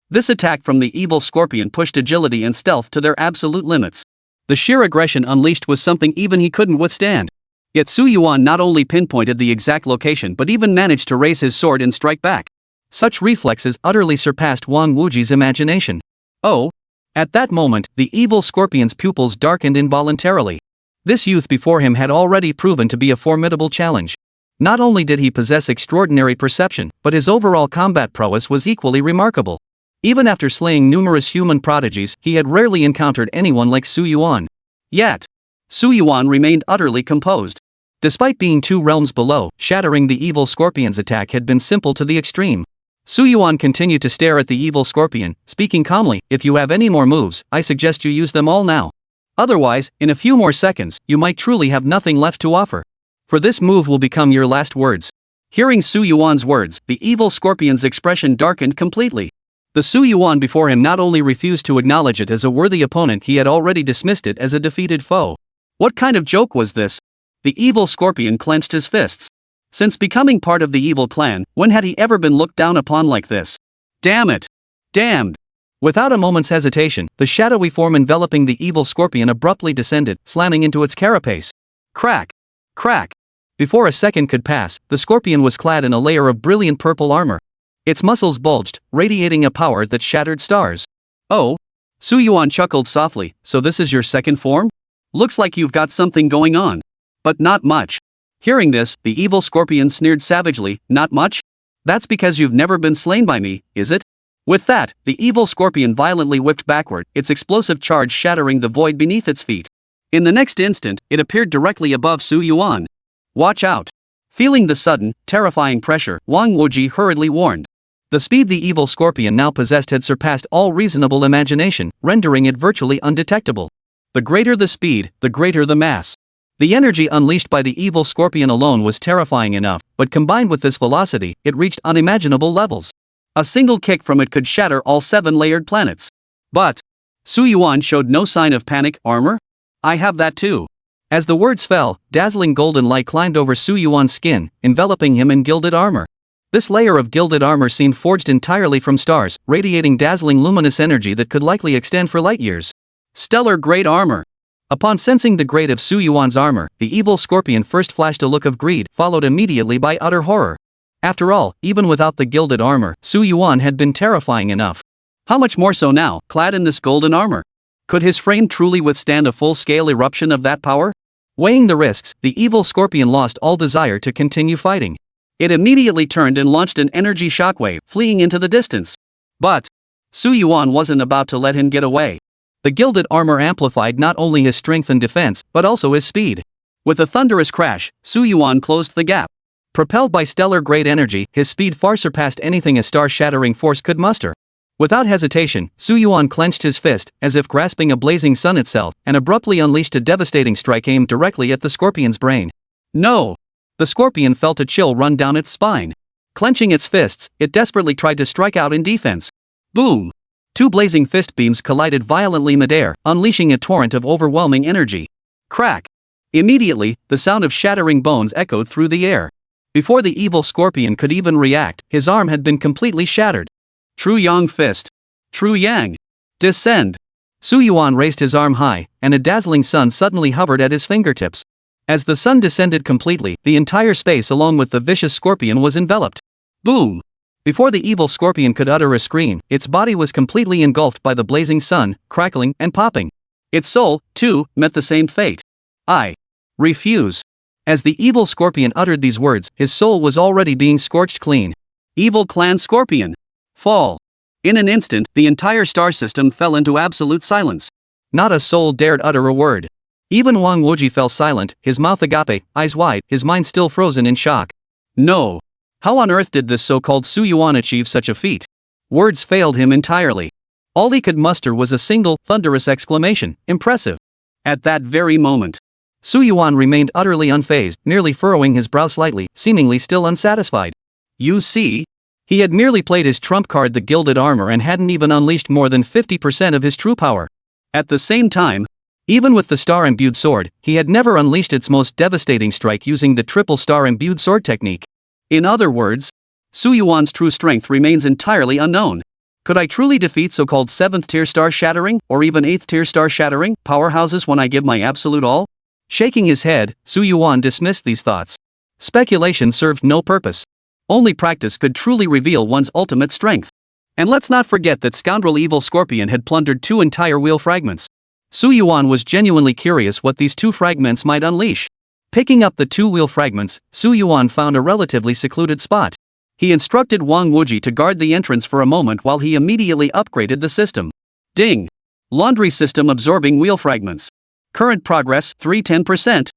This attack from the evil scorpion pushed agility and stealth to their absolute limits. The sheer aggression unleashed was something even he couldn't withstand. Yet Su Yuan not only pinpointed the exact location but even managed to raise his sword and strike back. Such reflexes utterly surpassed Wang Wuji's imagination. Oh! At that moment, the evil scorpion's pupils darkened involuntarily. This youth before him had already proven to be a formidable challenge. Not only did he possess extraordinary perception, but his overall combat prowess was equally remarkable. Even after slaying numerous human prodigies, he had rarely encountered anyone like Su Yuan. Yet, Su Yuan remained utterly composed. Despite being 2 realms below, shattering the evil scorpion's attack had been simple to the extreme. Su Yuan continued to stare at the evil scorpion, speaking calmly, "If you have any more moves, I suggest you use them all now. Otherwise, in a few more seconds, you might truly have nothing left to offer. For this move will become your last words." Hearing Su Yuan's words, the evil scorpion's expression darkened completely. The Su Yuan before him not only refused to acknowledge it as a worthy opponent, he had already dismissed it as a defeated foe. What kind of joke was this? The evil scorpion clenched his fists. Since becoming part of the evil clan, when had he ever been looked down upon like this? Damn it! Damned! Without a moment's hesitation, the shadowy form enveloping the evil scorpion abruptly descended, slamming into its carapace. Crack! Crack! Before a second could pass, the scorpion was clad in a layer of brilliant purple armor. Its muscles bulged, radiating a power that shattered stars. Oh? Su Yuan chuckled softly, so this is your second form? Looks like you've got something going on. But not much. Hearing this, the evil scorpion sneered savagely, not much? That's because you've never been slain by me, is it? With that, the evil scorpion violently whipped backward, its explosive charge shattering the void beneath its feet. In the next instant, it appeared directly above Su Yuan. Watch out. Feeling the sudden, terrifying pressure, Wang Wuji hurriedly warned. The speed the evil scorpion now possessed had surpassed all reasonable imagination, rendering it virtually undetectable. The greater the speed, the greater the mass. The energy unleashed by the evil scorpion alone was terrifying enough, but combined with this velocity, it reached unimaginable levels. A single kick from it could shatter all 7 layered planets. But Su Yuan showed no sign of panic. Armor? I have that too. As the words fell, dazzling golden light climbed over Su Yuan's skin, enveloping him in gilded armor. This layer of gilded armor seemed forged entirely from stars, radiating dazzling luminous energy that could likely extend for light years. Stellar grade armor. Upon sensing the grade of Su Yuan's armor, the evil scorpion first flashed a look of greed, followed immediately by utter horror. After all, even without the gilded armor, Su Yuan had been terrifying enough. How much more so now, clad in this golden armor? Could his frame truly withstand a full-scale eruption of that power? Weighing the risks, the evil scorpion lost all desire to continue fighting. It immediately turned and launched an energy shockwave, fleeing into the distance. But Su Yuan wasn't about to let him get away. The gilded armor amplified not only his strength and defense, but also his speed. With a thunderous crash, Su Yuan closed the gap. Propelled by stellar-grade energy, his speed far surpassed anything a star-shattering force could muster. Without hesitation, Su Yuan clenched his fist, as if grasping a blazing sun itself, and abruptly unleashed a devastating strike aimed directly at the scorpion's brain. No! The scorpion felt a chill run down its spine. Clenching its fists, it desperately tried to strike out in defense. Boom! 2 blazing fist beams collided violently midair, unleashing a torrent of overwhelming energy. Crack! Immediately, the sound of shattering bones echoed through the air. Before the evil scorpion could even react, his arm had been completely shattered. True Yang Fist. True Yang. Descend. Su Yuan raised his arm high, and a dazzling sun suddenly hovered at his fingertips. As the sun descended completely, the entire space along with the vicious scorpion was enveloped. Boom! Before the evil scorpion could utter a scream, its body was completely engulfed by the blazing sun, crackling and popping. Its soul, too, met the same fate. I refuse. As the evil scorpion uttered these words, his soul was already being scorched clean. Evil clan scorpion. Fall. In an instant, the entire star system fell into absolute silence. Not a soul dared utter a word. Even Wang Wuji fell silent, his mouth agape, eyes wide, his mind still frozen in shock. No. How on earth did this so-called Su Yuan achieve such a feat? Words failed him entirely. All he could muster was a single, thunderous exclamation, impressive. At that very moment, Su Yuan remained utterly unfazed, merely furrowing his brow slightly, seemingly still unsatisfied. You see? He had merely played his trump card, the gilded armor, and hadn't even unleashed more than 50% of his true power. At the same time, even with the star-imbued sword, he had never unleashed its most devastating strike using the triple star-imbued sword technique. In other words, Su Yuan's true strength remains entirely unknown. Could I truly defeat so-called 7th-tier star-shattering, or even 8th-tier star-shattering, powerhouses when I give my absolute all? Shaking his head, Su Yuan dismissed these thoughts. Speculation served no purpose. Only practice could truly reveal one's ultimate strength. And let's not forget that scoundrel evil scorpion had plundered 2 entire wheel fragments. Su Yuan was genuinely curious what these 2 fragments might unleash. Picking up the 2 wheel fragments, Su Yuan found a relatively secluded spot. He instructed Wang Wuji to guard the entrance for a moment while he immediately upgraded the system. Ding! Laundry system absorbing wheel fragments. Current progress 310%.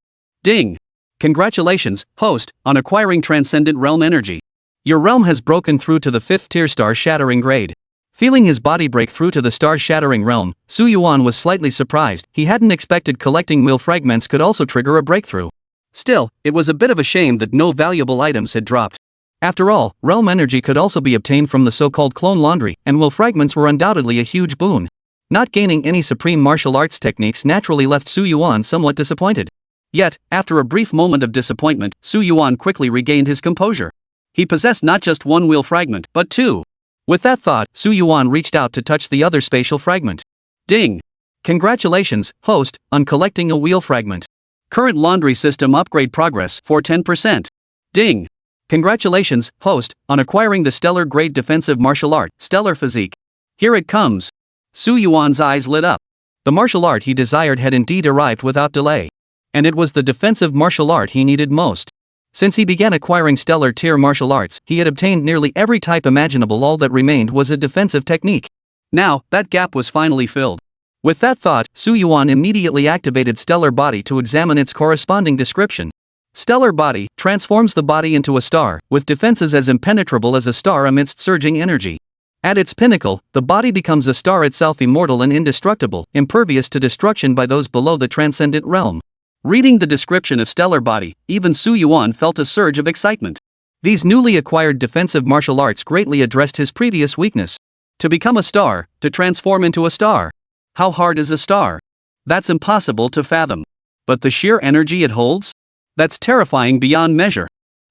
Ding! Congratulations, host, on acquiring transcendent realm energy. Your realm has broken through to the 5th-tier star-shattering grade. Feeling his body break through to the star-shattering realm, Su Yuan was slightly surprised. He hadn't expected collecting wheel fragments could also trigger a breakthrough. Still, it was a bit of a shame that no valuable items had dropped. After all, realm energy could also be obtained from the so-called clone laundry, and wheel fragments were undoubtedly a huge boon. Not gaining any supreme martial arts techniques naturally left Su Yuan somewhat disappointed. Yet, after a brief moment of disappointment, Su Yuan quickly regained his composure. He possessed not just 1 wheel fragment, but 2. With that thought, Su Yuan reached out to touch the other spatial fragment. Ding! Congratulations, host, on collecting a wheel fragment. Current laundry system upgrade progress for 10%. Ding! Congratulations, host, on acquiring the stellar grade defensive martial art, Stellar Physique. Here it comes. Su Yuan's eyes lit up. The martial art he desired had indeed arrived without delay. And it was the defensive martial art he needed most. Since he began acquiring stellar tier martial arts, he had obtained nearly every type imaginable. All that remained was a defensive technique. Now, that gap was finally filled. With that thought, Su Yuan immediately activated Stellar Body to examine its corresponding description. Stellar Body transforms the body into a star, with defenses as impenetrable as a star amidst surging energy. At its pinnacle, the body becomes a star itself, immortal and indestructible, impervious to destruction by those below the transcendent realm. Reading the description of Stellar Body, even Su Yuan felt a surge of excitement. These newly acquired defensive martial arts greatly addressed his previous weakness. To become a star, to transform into a star. How hard is a star? That's impossible to fathom. But the sheer energy it holds? That's terrifying beyond measure.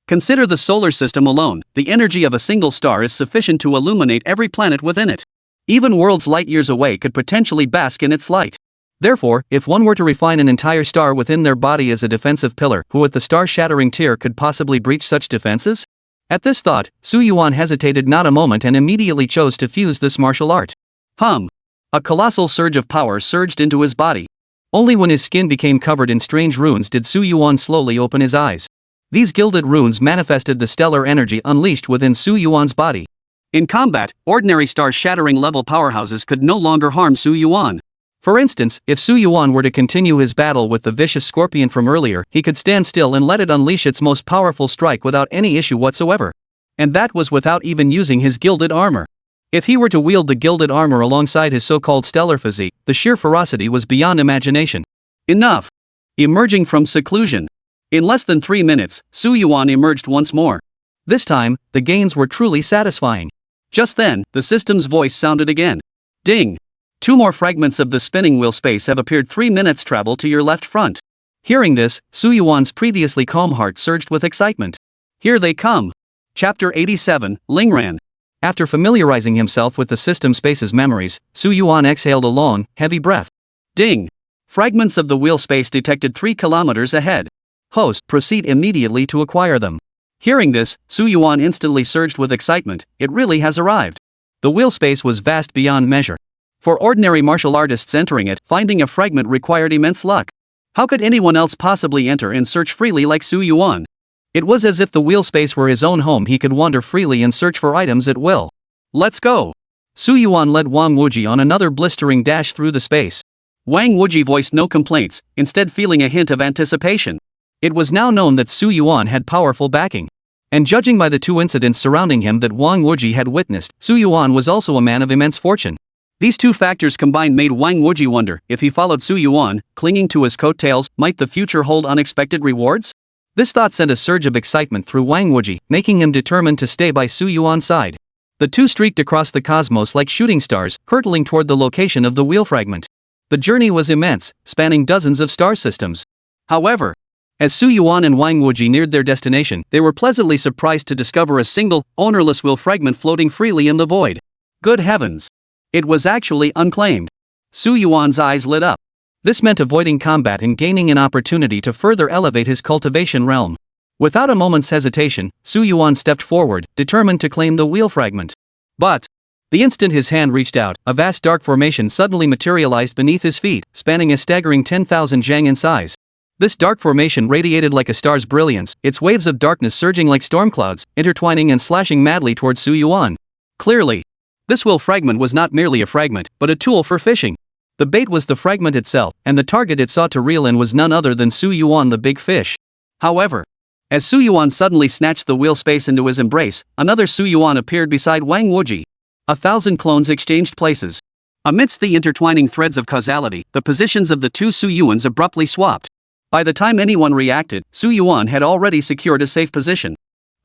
Consider the solar system alone. The energy of a single star is sufficient to illuminate every planet within it. Even worlds light years away could potentially bask in its light. Therefore, if one were to refine an entire star within their body as a defensive pillar, who at the star-shattering tier could possibly breach such defenses? At this thought, Su Yuan hesitated not a moment and immediately chose to fuse this martial art. A colossal surge of power surged into his body. Only when his skin became covered in strange runes did Su Yuan slowly open his eyes. These gilded runes manifested the stellar energy unleashed within Su Yuan's body. In combat, ordinary star-shattering level powerhouses could no longer harm Su Yuan. For instance, if Su Yuan were to continue his battle with the vicious scorpion from earlier, he could stand still and let it unleash its most powerful strike without any issue whatsoever. And that was without even using his gilded armor. If he were to wield the gilded armor alongside his so-called stellar physique, the sheer ferocity was beyond imagination. Enough! Emerging from seclusion. In less than 3 minutes, Su Yuan emerged once more. This time, the gains were truly satisfying. Just then, the system's voice sounded again. Ding! 2 more fragments of the spinning wheel space have appeared. 3 minutes travel to your left front. Hearing this, Su Yuan's previously calm heart surged with excitement. Here they come. Chapter 87, Lingran. After familiarizing himself with the system space's memories, Su Yuan exhaled a long, heavy breath. Ding! Fragments of the wheel space detected 3 kilometers ahead. Host, proceed immediately to acquire them. Hearing this, Su Yuan instantly surged with excitement. It really has arrived. The wheel space was vast beyond measure. For ordinary martial artists entering it, finding a fragment required immense luck. How could anyone else possibly enter and search freely like Su Yuan? It was as if the wheel space were his own home. He could wander freely and search for items at will. Let's go! Su Yuan led Wang Wuji on another blistering dash through the space. Wang Wuji voiced no complaints, instead feeling a hint of anticipation. It was now known that Su Yuan had powerful backing. And judging by the 2 incidents surrounding him that Wang Wuji had witnessed, Su Yuan was also a man of immense fortune. These 2 factors combined made Wang Wuji wonder, if he followed Su Yuan, clinging to his coattails, might the future hold unexpected rewards? This thought sent a surge of excitement through Wang Wuji, making him determined to stay by Su Yuan's side. The 2 streaked across the cosmos like shooting stars, hurtling toward the location of the wheel fragment. The journey was immense, spanning dozens of star systems. However, as Su Yuan and Wang Wuji neared their destination, they were pleasantly surprised to discover a single, ownerless wheel fragment floating freely in the void. Good heavens! It was actually unclaimed. Su Yuan's eyes lit up. This meant avoiding combat and gaining an opportunity to further elevate his cultivation realm. Without a moment's hesitation, Su Yuan stepped forward, determined to claim the wheel fragment. But the instant his hand reached out, a vast dark formation suddenly materialized beneath his feet, spanning a staggering 10,000 jang in size. This dark formation radiated like a star's brilliance, its waves of darkness surging like storm clouds, intertwining and slashing madly towards Su Yuan. Clearly, this wheel fragment was not merely a fragment, but a tool for fishing. The bait was the fragment itself, and the target it sought to reel in was none other than Su Yuan, the big fish. However, as Su Yuan suddenly snatched the wheel space into his embrace, another Su Yuan appeared beside Wang Wuji. 1,000 clones exchanged places. Amidst the intertwining threads of causality, the positions of the 2 Su Yuans abruptly swapped. By the time anyone reacted, Su Yuan had already secured a safe position.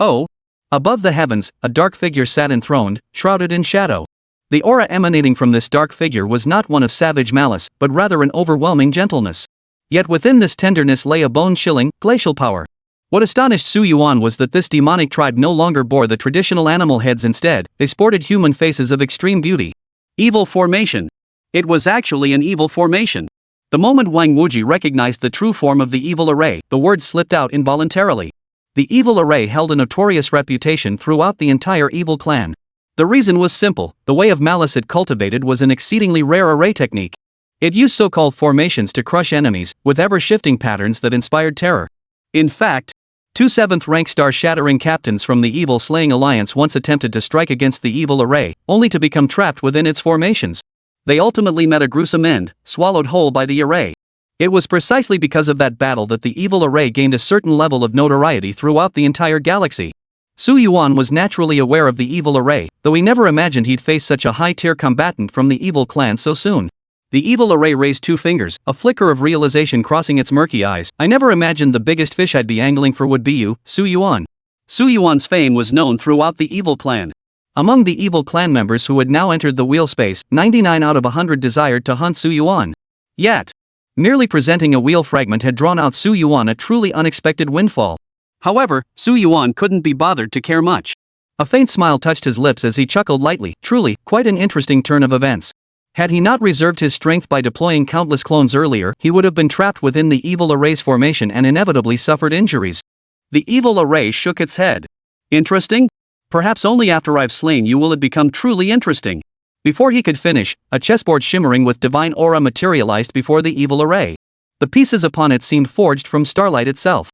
Oh! Above the heavens, a dark figure sat enthroned, shrouded in shadow. The aura emanating from this dark figure was not one of savage malice, but rather an overwhelming gentleness. Yet within this tenderness lay a bone-chilling, glacial power. What astonished Su Yuan was that this demonic tribe no longer bore the traditional animal heads. Instead, they sported human faces of extreme beauty. Evil formation. It was actually an evil formation. The moment Wang Wuji recognized the true form of the evil array, the words slipped out involuntarily. The evil array held a notorious reputation throughout the entire evil clan. The reason was simple: the way of malice it cultivated was an exceedingly rare array technique. It used so-called formations to crush enemies, with ever-shifting patterns that inspired terror. In fact, two 7th rank star-shattering captains from the Evil Slaying Alliance once attempted to strike against the evil array, only to become trapped within its formations. They ultimately met a gruesome end, swallowed whole by the array. It was precisely because of that battle that the evil array gained a certain level of notoriety throughout the entire galaxy. Su Yuan was naturally aware of the evil array, though he never imagined he'd face such a high-tier combatant from the evil clan so soon. The evil array raised two fingers, a flicker of realization crossing its murky eyes. I never imagined the biggest fish I'd be angling for would be you, Su Yuan. Su Yuan's fame was known throughout the evil clan. Among the evil clan members who had now entered the wheel space, 99 out of 100 desired to hunt Su Yuan. Yet, merely presenting a wheel fragment had drawn out Su Yuan a truly unexpected windfall. However, Su Yuan couldn't be bothered to care much. A faint smile touched his lips as he chuckled lightly. Truly, quite an interesting turn of events. Had he not reserved his strength by deploying countless clones earlier, he would have been trapped within the evil array's formation and inevitably suffered injuries. The evil array shook its head. Interesting? Perhaps only after I've slain you will it become truly interesting. Before he could finish, a chessboard shimmering with divine aura materialized before the evil array. The pieces upon it seemed forged from starlight itself.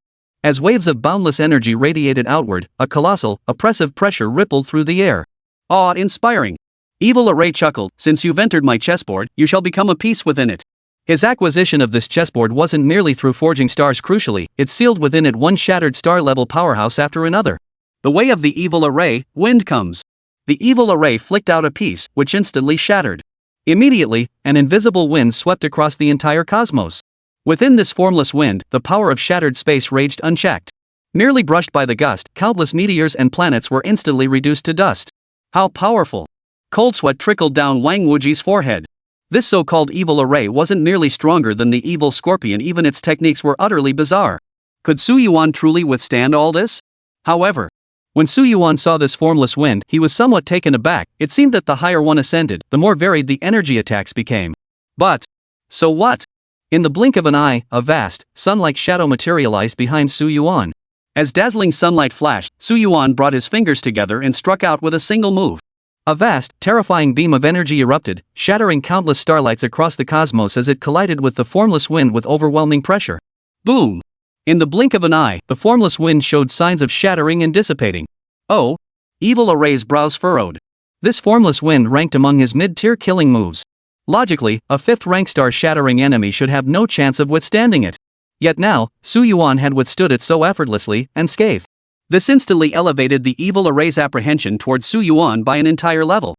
As waves of boundless energy radiated outward, a colossal, oppressive pressure rippled through the air. Awe-inspiring. Evil Array chuckled, since you've entered my chessboard, you shall become a piece within it. His acquisition of this chessboard wasn't merely through forging stars. Crucially, it sealed within it one shattered star-level powerhouse after another. The way of the Evil Array, wind comes. The Evil Array flicked out a piece, which instantly shattered. Immediately, an invisible wind swept across the entire cosmos. Within this formless wind, the power of shattered space raged unchecked. Merely brushed by the gust, countless meteors and planets were instantly reduced to dust. How powerful! Cold sweat trickled down Wang Wuji's forehead. This so-called evil array wasn't merely stronger than the evil scorpion, even its techniques were utterly bizarre. Could Su Yuan truly withstand all this? However, when Su Yuan saw this formless wind, he was somewhat taken aback. It seemed that the higher one ascended, the more varied the energy attacks became. But, so what? In the blink of an eye, a vast, sun-like shadow materialized behind Su Yuan. As dazzling sunlight flashed, Su Yuan brought his fingers together and struck out with a single move. A vast, terrifying beam of energy erupted, shattering countless starlights across the cosmos as it collided with the formless wind with overwhelming pressure. Boom! In the blink of an eye, the formless wind showed signs of shattering and dissipating. Oh! Evil Array's brows furrowed. This formless wind ranked among his mid-tier killing moves. Logically, a 5th rank star-shattering enemy should have no chance of withstanding it. Yet now, Su Yuan had withstood it so effortlessly, unscathed. This instantly elevated the Evil Array's apprehension towards Su Yuan by an entire level.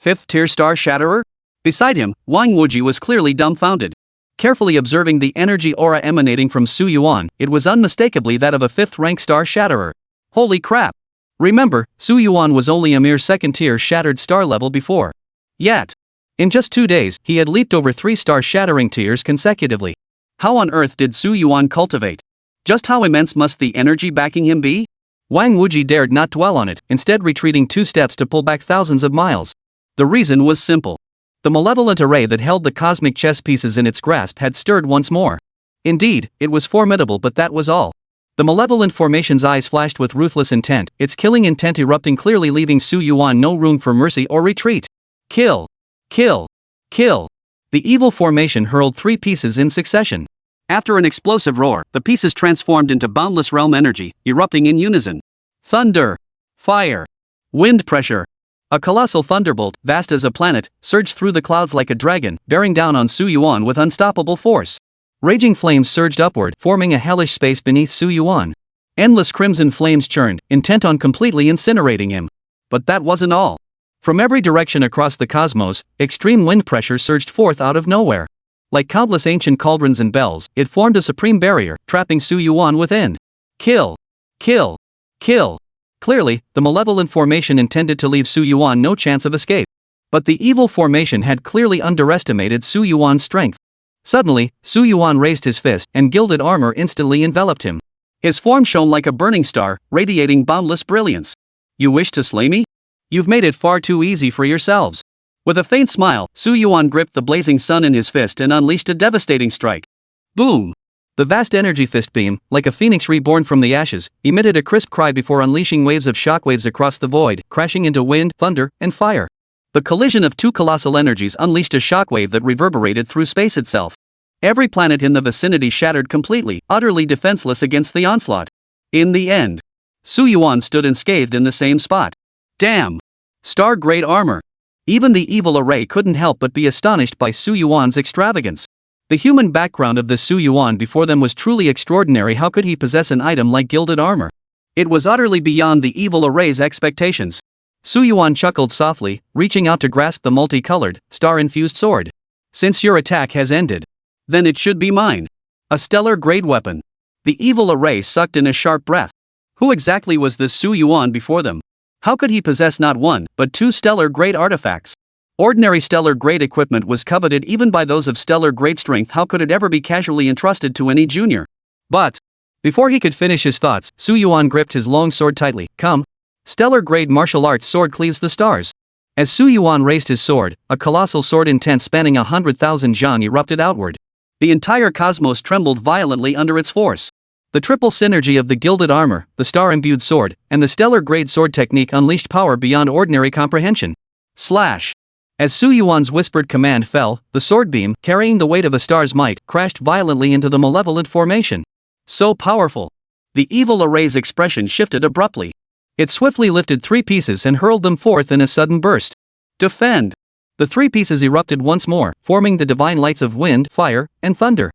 5th tier star shatterer? Beside him, Wang Wuji was clearly dumbfounded. Carefully observing the energy aura emanating from Su Yuan, it was unmistakably that of a 5th rank star shatterer. Holy crap! Remember, Su Yuan was only a mere 2nd tier shattered star level before. Yet, in just 2 days, he had leaped over 3 star shattering tiers consecutively. How on earth did Su Yuan cultivate? Just how immense must the energy backing him be? Wang Wuji dared not dwell on it, instead retreating 2 steps to pull back thousands of miles. The reason was simple. The malevolent array that held the cosmic chess pieces in its grasp had stirred once more. Indeed, it was formidable, but that was all. The malevolent formation's eyes flashed with ruthless intent, its killing intent erupting clearly, leaving Su Yuan no room for mercy or retreat. Kill! Kill! Kill! The evil formation hurled 3 pieces in succession. After an explosive roar, the pieces transformed into boundless realm energy, erupting in unison. Thunder! Fire! Wind pressure! A colossal thunderbolt, vast as a planet, surged through the clouds like a dragon, bearing down on Su Yuan with unstoppable force. Raging flames surged upward, forming a hellish space beneath Su Yuan. Endless crimson flames churned, intent on completely incinerating him. But that wasn't all. From every direction across the cosmos, extreme wind pressure surged forth out of nowhere. Like countless ancient cauldrons and bells, it formed a supreme barrier, trapping Su Yuan within. Kill! Kill! Kill! Clearly, the malevolent formation intended to leave Su Yuan no chance of escape. But the evil formation had clearly underestimated Su Yuan's strength. Suddenly, Su Yuan raised his fist, and gilded armor instantly enveloped him. His form shone like a burning star, radiating boundless brilliance. You wish to slay me? You've made it far too easy for yourselves. With a faint smile, Su Yuan gripped the blazing sun in his fist and unleashed a devastating strike. Boom! The vast energy fist beam, like a phoenix reborn from the ashes, emitted a crisp cry before unleashing waves of shockwaves across the void, crashing into wind, thunder, and fire. The collision of two colossal energies unleashed a shockwave that reverberated through space itself. Every planet in the vicinity shattered completely, utterly defenseless against the onslaught. In the end, Su Yuan stood unscathed in the same spot. Damn! Star-grade armor. Even the evil array couldn't help but be astonished by Su Yuan's extravagance. The human background of the Su Yuan before them was truly extraordinary. How could he possess an item like gilded armor? It was utterly beyond the evil array's expectations. Su Yuan chuckled softly, reaching out to grasp the multicolored, star-infused sword. Since your attack has ended, then it should be mine. A stellar-grade weapon. The evil array sucked in a sharp breath. Who exactly was this Su Yuan before them? How could he possess not one, but two stellar-grade artifacts? Ordinary stellar-grade equipment was coveted even by those of stellar-grade strength. How could it ever be casually entrusted to any junior? But, before he could finish his thoughts, Su Yuan gripped his long sword tightly. Come. Stellar-grade martial arts sword cleaves the stars. As Su Yuan raised his sword, a colossal sword intent spanning 100,000 zhang erupted outward. The entire cosmos trembled violently under its force. The triple synergy of the gilded armor, the star-imbued sword, and the stellar-grade sword technique unleashed power beyond ordinary comprehension. Slash! As Su Yuan's whispered command fell, the sword beam, carrying the weight of a star's might, crashed violently into the malevolent formation. So powerful! The evil array's expression shifted abruptly. It swiftly lifted three pieces and hurled them forth in a sudden burst. Defend! The three pieces erupted once more, forming the divine lights of wind, fire, and thunder.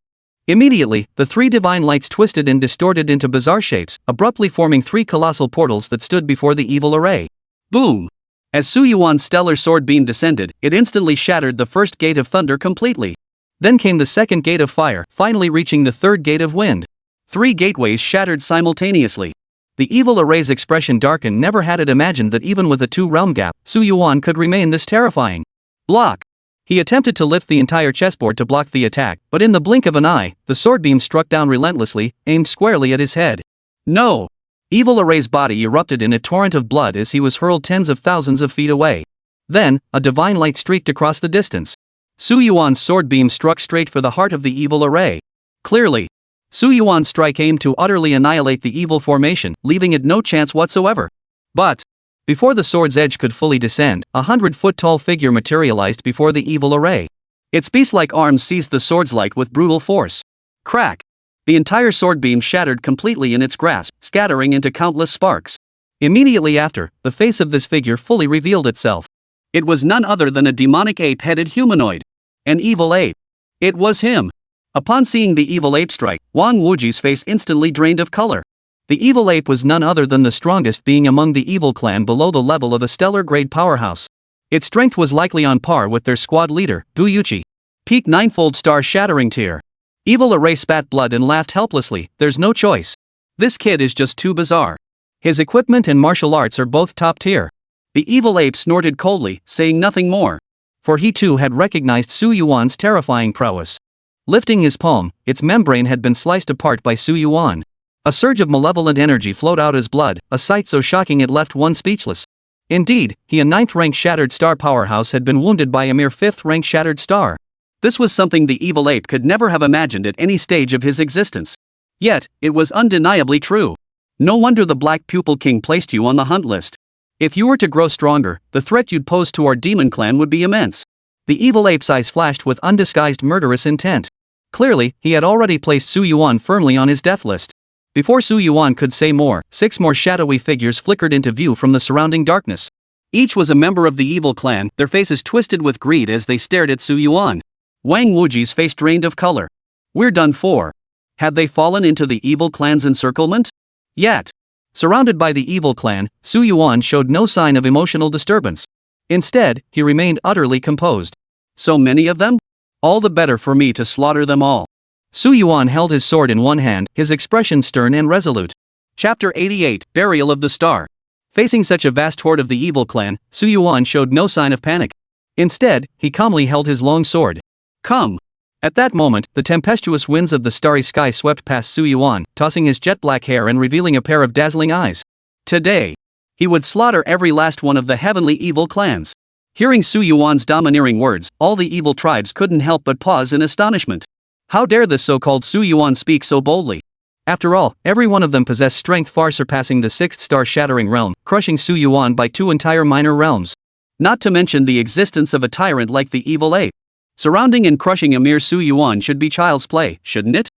Immediately, the three divine lights twisted and distorted into bizarre shapes, abruptly forming three colossal portals that stood before the evil array. Boom! As Su Yuan's stellar sword beam descended, it instantly shattered the first gate of thunder completely. Then came the second gate of fire, finally reaching the third gate of wind. Three gateways shattered simultaneously. The evil array's expression darkened. Never had it imagined that even with a two-realm gap, Su Yuan could remain this terrifying. Block! He attempted to lift the entire chessboard to block the attack, but in the blink of an eye, the sword beam struck down relentlessly, aimed squarely at his head. No! Evil array's body erupted in a torrent of blood as he was hurled tens of thousands of feet away. Then, a divine light streaked across the distance. Su Yuan's sword beam struck straight for the heart of the evil array. Clearly, Su Yuan's strike aimed to utterly annihilate the evil formation, leaving it no chance whatsoever. But, before the sword's edge could fully descend, a 100-foot-tall figure materialized before the evil array. Its beast-like arms seized the sword's light with brutal force. Crack! The entire sword beam shattered completely in its grasp, scattering into countless sparks. Immediately after, the face of this figure fully revealed itself. It was none other than a demonic ape-headed humanoid. An evil ape. It was him. Upon seeing the evil ape strike, Wang Wuji's face instantly drained of color. The evil ape was none other than the strongest being among the evil clan below the level of a stellar-grade powerhouse. Its strength was likely on par with their squad leader, Gu Yuqi. Peak ninefold star-shattering tier. Evil array spat blood and laughed helplessly. There's no choice. This kid is just too bizarre. His equipment and martial arts are both top tier. The evil ape snorted coldly, saying nothing more. For he too had recognized Su Yuan's terrifying prowess. Lifting his palm, its membrane had been sliced apart by Su Yuan. A surge of malevolent energy flowed out as blood, a sight so shocking it left one speechless. Indeed, he, a 9th-rank shattered star powerhouse, had been wounded by a mere 5th-rank shattered star. This was something the evil ape could never have imagined at any stage of his existence. Yet, it was undeniably true. No wonder the Black Pupil King placed you on the hunt list. If you were to grow stronger, the threat you'd pose to our demon clan would be immense. The evil ape's eyes flashed with undisguised murderous intent. Clearly, he had already placed Su Yuan firmly on his death list. Before Su Yuan could say more, 6 more shadowy figures flickered into view from the surrounding darkness. Each was a member of the evil clan, their faces twisted with greed as they stared at Su Yuan. Wang Wuji's face drained of color. We're done for. Had they fallen into the evil clan's encirclement? Yet, surrounded by the evil clan, Su Yuan showed no sign of emotional disturbance. Instead, he remained utterly composed. So many of them? All the better for me to slaughter them all. Su Yuan held his sword in one hand, his expression stern and resolute. Chapter 88, Burial of the Star. Facing such a vast horde of the evil clan, Su Yuan showed no sign of panic. Instead, he calmly held his long sword. Come! At that moment, the tempestuous winds of the starry sky swept past Su Yuan, tossing his jet-black hair and revealing a pair of dazzling eyes. Today, he would slaughter every last one of the heavenly evil clans. Hearing Su Yuan's domineering words, all the evil tribes couldn't help but pause in astonishment. How dare this so-called Su Yuan speak so boldly? After all, every one of them possessed strength far surpassing the 6th star shattering realm, crushing Su Yuan by 2 entire minor realms. Not to mention the existence of a tyrant like the evil ape. Surrounding and crushing a mere Su Yuan should be child's play, shouldn't it?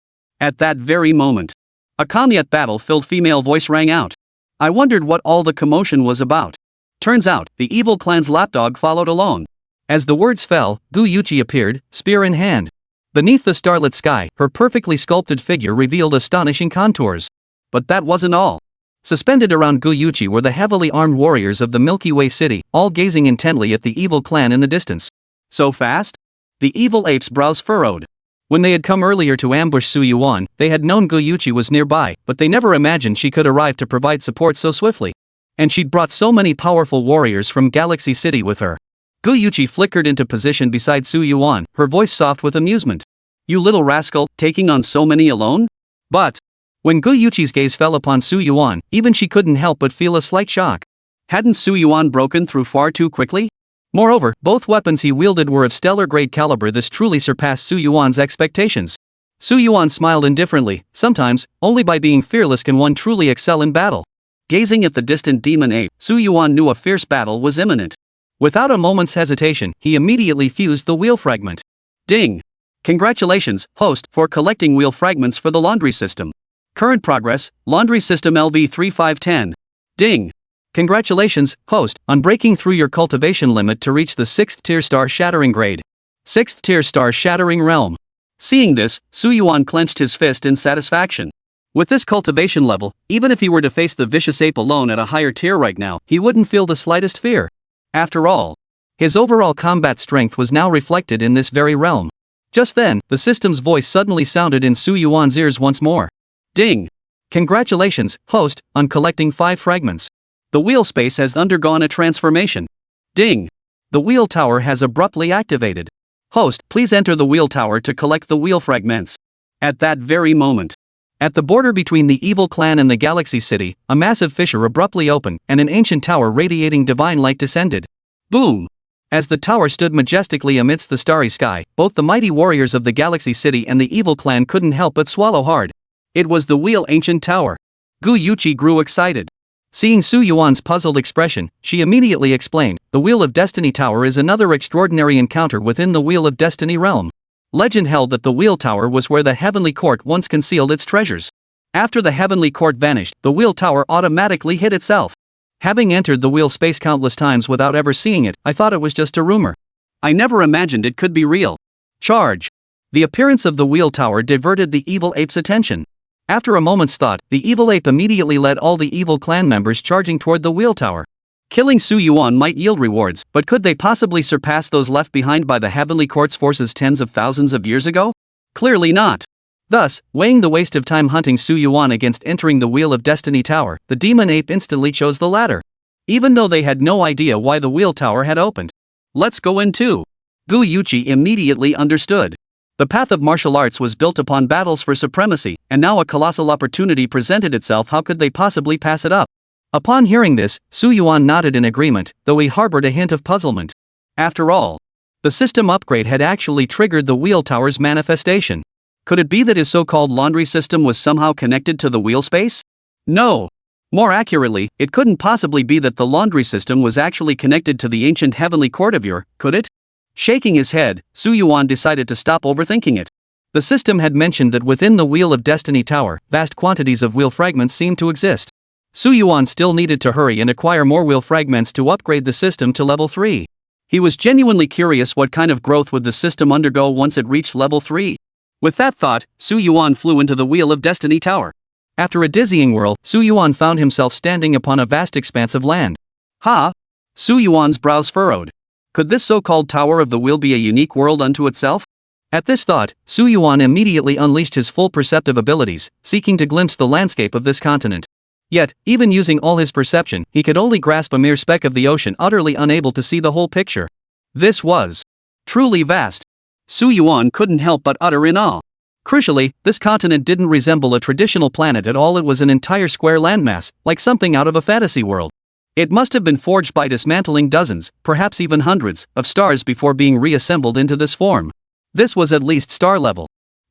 At that very moment, a calm yet battle-filled female voice rang out. I wondered what all the commotion was about. Turns out, the evil clan's lapdog followed alone. As the words fell, Gu Yuchi appeared, spear in hand. Beneath the starlit sky, her perfectly sculpted figure revealed astonishing contours. But that wasn't all. Suspended around Gu Yuchi were the heavily armed warriors of the Milky Way city, all gazing intently at the evil clan in the distance. So fast? The evil ape's brows furrowed. When they had come earlier to ambush Su Yuan, they had known Gu Yuchi was nearby, but they never imagined she could arrive to provide support so swiftly. And she'd brought so many powerful warriors from Galaxy City with her. Gu Yuchi flickered into position beside Su Yuan, her voice soft with amusement. You little rascal, taking on so many alone? But when Gu Yuchi's gaze fell upon Su Yuan, even she couldn't help but feel a slight shock. Hadn't Su Yuan broken through far too quickly? Moreover, both weapons he wielded were of stellar-grade caliber. This truly surpassed Su Yuan's expectations. Su Yuan smiled indifferently. Sometimes, only by being fearless can one truly excel in battle. Gazing at the distant demon ape, Su Yuan knew a fierce battle was imminent. Without a moment's hesitation, he immediately fused the wheel fragment. Ding! Congratulations, host, for collecting wheel fragments for the laundry system. Current progress, laundry system LV3510. Ding! Congratulations, host, on breaking through your cultivation limit to reach the 6th tier star shattering grade. 6th tier star shattering realm. Seeing this, Su Yuan clenched his fist in satisfaction. With this cultivation level, even if he were to face the vicious ape alone at a higher tier right now, he wouldn't feel the slightest fear. After all, his overall combat strength was now reflected in this very realm. Just then, the system's voice suddenly sounded in Su Yuan's ears once more. Ding! Congratulations, host, on collecting 5 fragments. The wheel space has undergone a transformation. Ding! The wheel tower has abruptly activated. Host, please enter the wheel tower to collect the wheel fragments. At that very moment, at the border between the evil clan and the Galaxy City, a massive fissure abruptly opened, and an ancient tower radiating divine light descended. Boom! As the tower stood majestically amidst the starry sky, both the mighty warriors of the Galaxy City and the evil clan couldn't help but swallow hard. It was the Wheel Ancient Tower. Gu Yuchi grew excited. Seeing Su Yuan's puzzled expression, she immediately explained, the Wheel of Destiny Tower is another extraordinary encounter within the Wheel of Destiny realm. Legend held that the Wheel Tower was where the Heavenly Court once concealed its treasures. After the Heavenly Court vanished, the Wheel Tower automatically hid itself. Having entered the wheel space countless times without ever seeing it, I thought it was just a rumor. I never imagined it could be real. Charge! The appearance of the wheel tower diverted the evil ape's attention. After a moment's thought, the evil ape immediately led all the evil clan members charging toward the wheel tower. Killing Su Yuan might yield rewards, but could they possibly surpass those left behind by the Heavenly Court's forces tens of thousands of years ago? Clearly not. Thus, weighing the waste of time hunting Su Yuan against entering the Wheel of Destiny Tower, the demon ape instantly chose the latter. Even though they had no idea why the wheel tower had opened. Let's go in too. Gu Yuchi immediately understood. The path of martial arts was built upon battles for supremacy, and now a colossal opportunity presented itself. How could they possibly pass it up? Upon hearing this, Su Yuan nodded in agreement, though he harbored a hint of puzzlement. After all, the system upgrade had actually triggered the wheel tower's manifestation. Could it be that his so-called laundry system was somehow connected to the wheel space? No. More accurately, it couldn't possibly be that the laundry system was actually connected to the ancient Heavenly Court of Yore, could it? Shaking his head, Su Yuan decided to stop overthinking it. The system had mentioned that within the Wheel of Destiny Tower, vast quantities of wheel fragments seemed to exist. Su Yuan still needed to hurry and acquire more wheel fragments to upgrade the system to level 3. He was genuinely curious what kind of growth would the system undergo once it reached level 3. With that thought, Su Yuan flew into the Wheel of Destiny Tower. After a dizzying whirl, Su Yuan found himself standing upon a vast expanse of land. Ha! Su Yuan's brows furrowed. Could this so-called Tower of the Wheel be a unique world unto itself? At this thought, Su Yuan immediately unleashed his full perceptive abilities, seeking to glimpse the landscape of this continent. Yet, even using all his perception, he could only grasp a mere speck of the ocean, utterly unable to see the whole picture. This was truly vast. Su Yuan couldn't help but utter in awe. Crucially, this continent didn't resemble a traditional planet at all. It was an entire square landmass, like something out of a fantasy world. It must have been forged by dismantling dozens, perhaps even hundreds, of stars before being reassembled into this form. This was at least star level.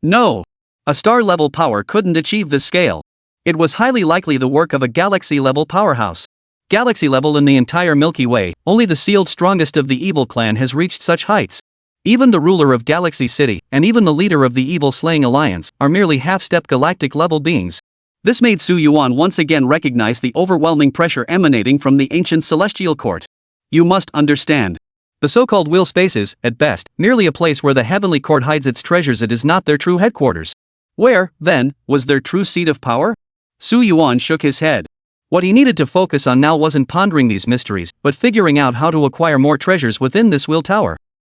No. A star-level power couldn't achieve this scale. It was highly likely the work of a galaxy-level powerhouse. Galaxy-level in the entire Milky Way, only the sealed strongest of the evil clan has reached such heights. Even the ruler of Galaxy City, and even the leader of the Evil Slaying Alliance, are merely half-step galactic-level beings. This made Su Yuan once again recognize the overwhelming pressure emanating from the ancient celestial court. You must understand. The so-called wheel space is, at best, merely a place where the heavenly court hides its treasures. It is not their true headquarters. Where, then, was their true seat of power? Su Yuan shook his head. What he needed to focus on now wasn't pondering these mysteries, but figuring out how to acquire more treasures within this wheel tower.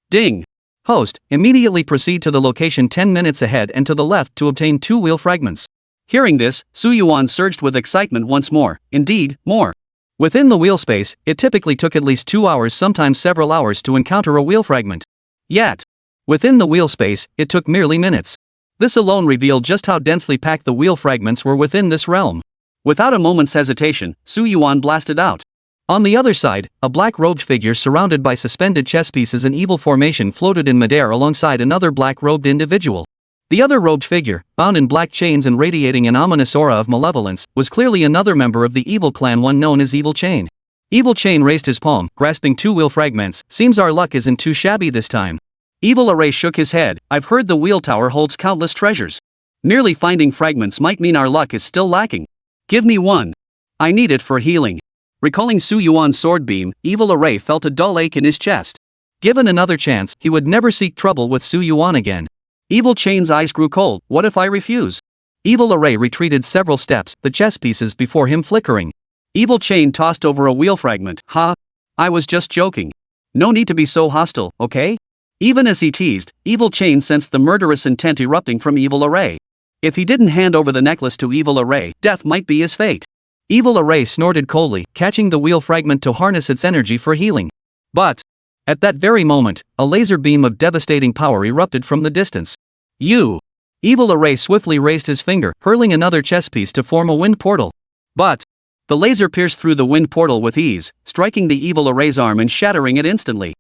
Ding! Host, immediately proceed to the location 10 minutes ahead and to the left to obtain 2 wheel fragments. Hearing this, Su Yuan surged with excitement once more, indeed, more. Within the wheel space, it typically took at least 2 hours, sometimes several hours, to encounter a wheel fragment. Yet, within the wheel space, it took merely minutes. This alone revealed just how densely packed the wheel fragments were within this realm. Without a moment's hesitation, Su Yuan blasted out. On the other side, a black-robed figure surrounded by suspended chess pieces in evil formation floated in midair alongside another black-robed individual. The other robed figure, bound in black chains and radiating an ominous aura of malevolence, was clearly another member of the evil clan, one known as Evil Chain. Evil Chain raised his palm, grasping 2 wheel fragments. Seems our luck isn't too shabby this time. Evil Array shook his head. I've heard the wheel tower holds countless treasures. Merely finding fragments might mean our luck is still lacking. Give me one. I need it for healing. Recalling Su Yuan's sword beam, Evil Array felt a dull ache in his chest. Given another chance, he would never seek trouble with Su Yuan again. Evil Chain's eyes grew cold. What if I refuse? Evil Array retreated several steps, the chess pieces before him flickering. Evil Chain tossed over a wheel fragment. Ha! I was just joking. No need to be so hostile, okay? Even as he teased, Evil Chain sensed the murderous intent erupting from Evil Array. If he didn't hand over the necklace to Evil Array, death might be his fate. Evil Array snorted coldly, catching the wheel fragment to harness its energy for healing. But, at that very moment, a laser beam of devastating power erupted from the distance. You! Evil Array swiftly raised his finger, hurling another chess piece to form a wind portal. But, the laser pierced through the wind portal with ease, striking the Evil Array's arm and shattering it instantly.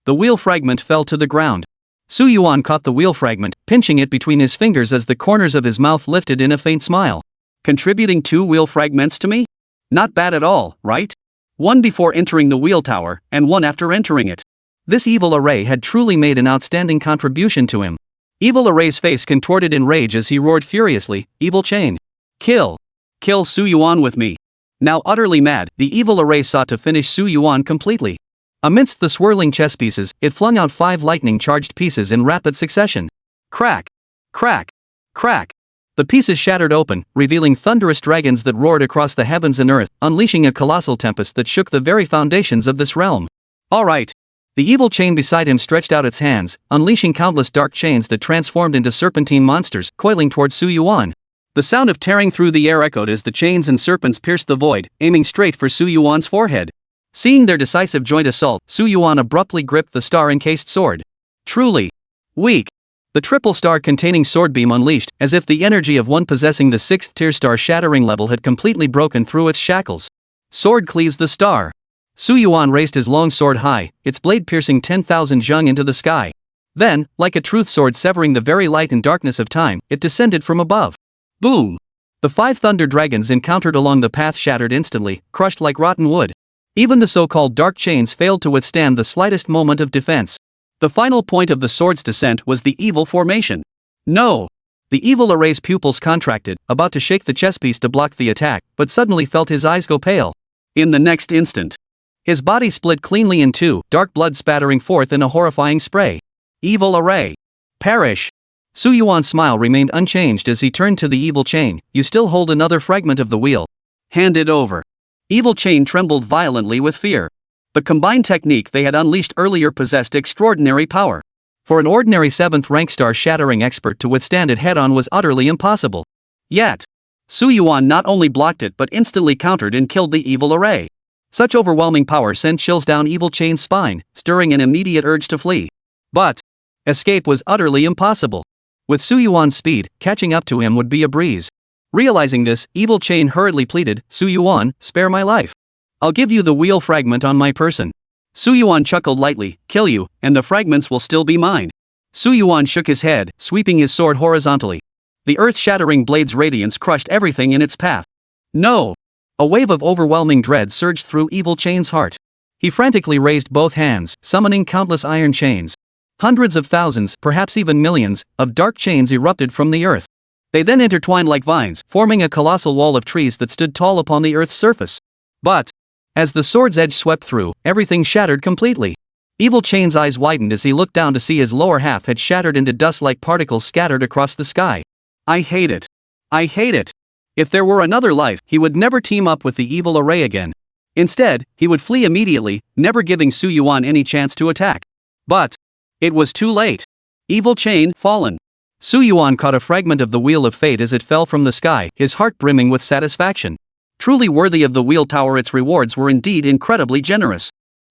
The wheel fragment fell to the ground. Su Yuan caught the wheel fragment, pinching it between his fingers as the corners of his mouth lifted in a faint smile. Contributing 2 wheel fragments to me? Not bad at all, right? One before entering the wheel tower, and one after entering it. This Evil Array had truly made an outstanding contribution to him. Evil Array's face contorted in rage as he roared furiously, Evil Chain. Kill! Kill Su Yuan with me. Now utterly mad, the Evil Array sought to finish Su Yuan completely. Amidst the swirling chess pieces, it flung out 5 lightning-charged pieces in rapid succession. Crack! Crack! Crack! The pieces shattered open, revealing thunderous dragons that roared across the heavens and earth, unleashing a colossal tempest that shook the very foundations of this realm. All right. The Evil Chain beside him stretched out its hands, unleashing countless dark chains that transformed into serpentine monsters, coiling towards Su Yuan. The sound of tearing through the air echoed as the chains and serpents pierced the void, aiming straight for Su Yuan's forehead. Seeing their decisive joint assault, Su Yuan abruptly gripped the star-encased sword. Truly weak. The triple star containing sword beam unleashed, as if the energy of one possessing the 6th tier star shattering level had completely broken through its shackles. Sword cleaves the star. Su Yuan raised his long sword high, its blade piercing 10,000 zheng into the sky. Then, like a truth sword severing the very light and darkness of time, it descended from above. Boom! The 5 thunder dragons encountered along the path shattered instantly, crushed like rotten wood. Even the so-called dark chains failed to withstand the slightest moment of defense. The final point of the sword's descent was the evil formation. No! The Evil Array's pupils contracted, about to shake the chess piece to block the attack, but suddenly felt his eyes go pale. In the next instant, his body split cleanly in 2, dark blood spattering forth in a horrifying spray. Evil Array! Perish! Su Yuan's smile remained unchanged as he turned to the Evil Chain. You still hold another fragment of the wheel. Hand it over. Evil Chain trembled violently with fear. The combined technique they had unleashed earlier possessed extraordinary power. For an ordinary 7th rank star shattering expert to withstand it head-on was utterly impossible. Yet, Su Yuan not only blocked it but instantly countered and killed the Evil Array. Such overwhelming power sent chills down Evil Chain's spine, stirring an immediate urge to flee. But escape was utterly impossible. With Su Yuan's speed, catching up to him would be a breeze. Realizing this, Evil Chain hurriedly pleaded, Su Yuan, spare my life. I'll give you the wheel fragment on my person. Su Yuan chuckled lightly, kill you, and the fragments will still be mine. Su Yuan shook his head, sweeping his sword horizontally. The earth-shattering blade's radiance crushed everything in its path. No! A wave of overwhelming dread surged through Evil Chain's heart. He frantically raised both hands, summoning countless iron chains. Hundreds of thousands, perhaps even millions, of dark chains erupted from the earth. They then intertwined like vines, forming a colossal wall of trees that stood tall upon the earth's surface. But, as the sword's edge swept through, everything shattered completely. Evil Chain's eyes widened as he looked down to see his lower half had shattered into dust-like particles scattered across the sky. I hate it. I hate it. If there were another life, he would never team up with the evil array again. Instead, he would flee immediately, never giving Su Yuan any chance to attack. But it was too late. Evil Chain, fallen. Su Yuan caught a fragment of the Wheel of Fate as it fell from the sky, his heart brimming with satisfaction. Truly worthy of the Wheel Tower, its rewards were indeed incredibly generous.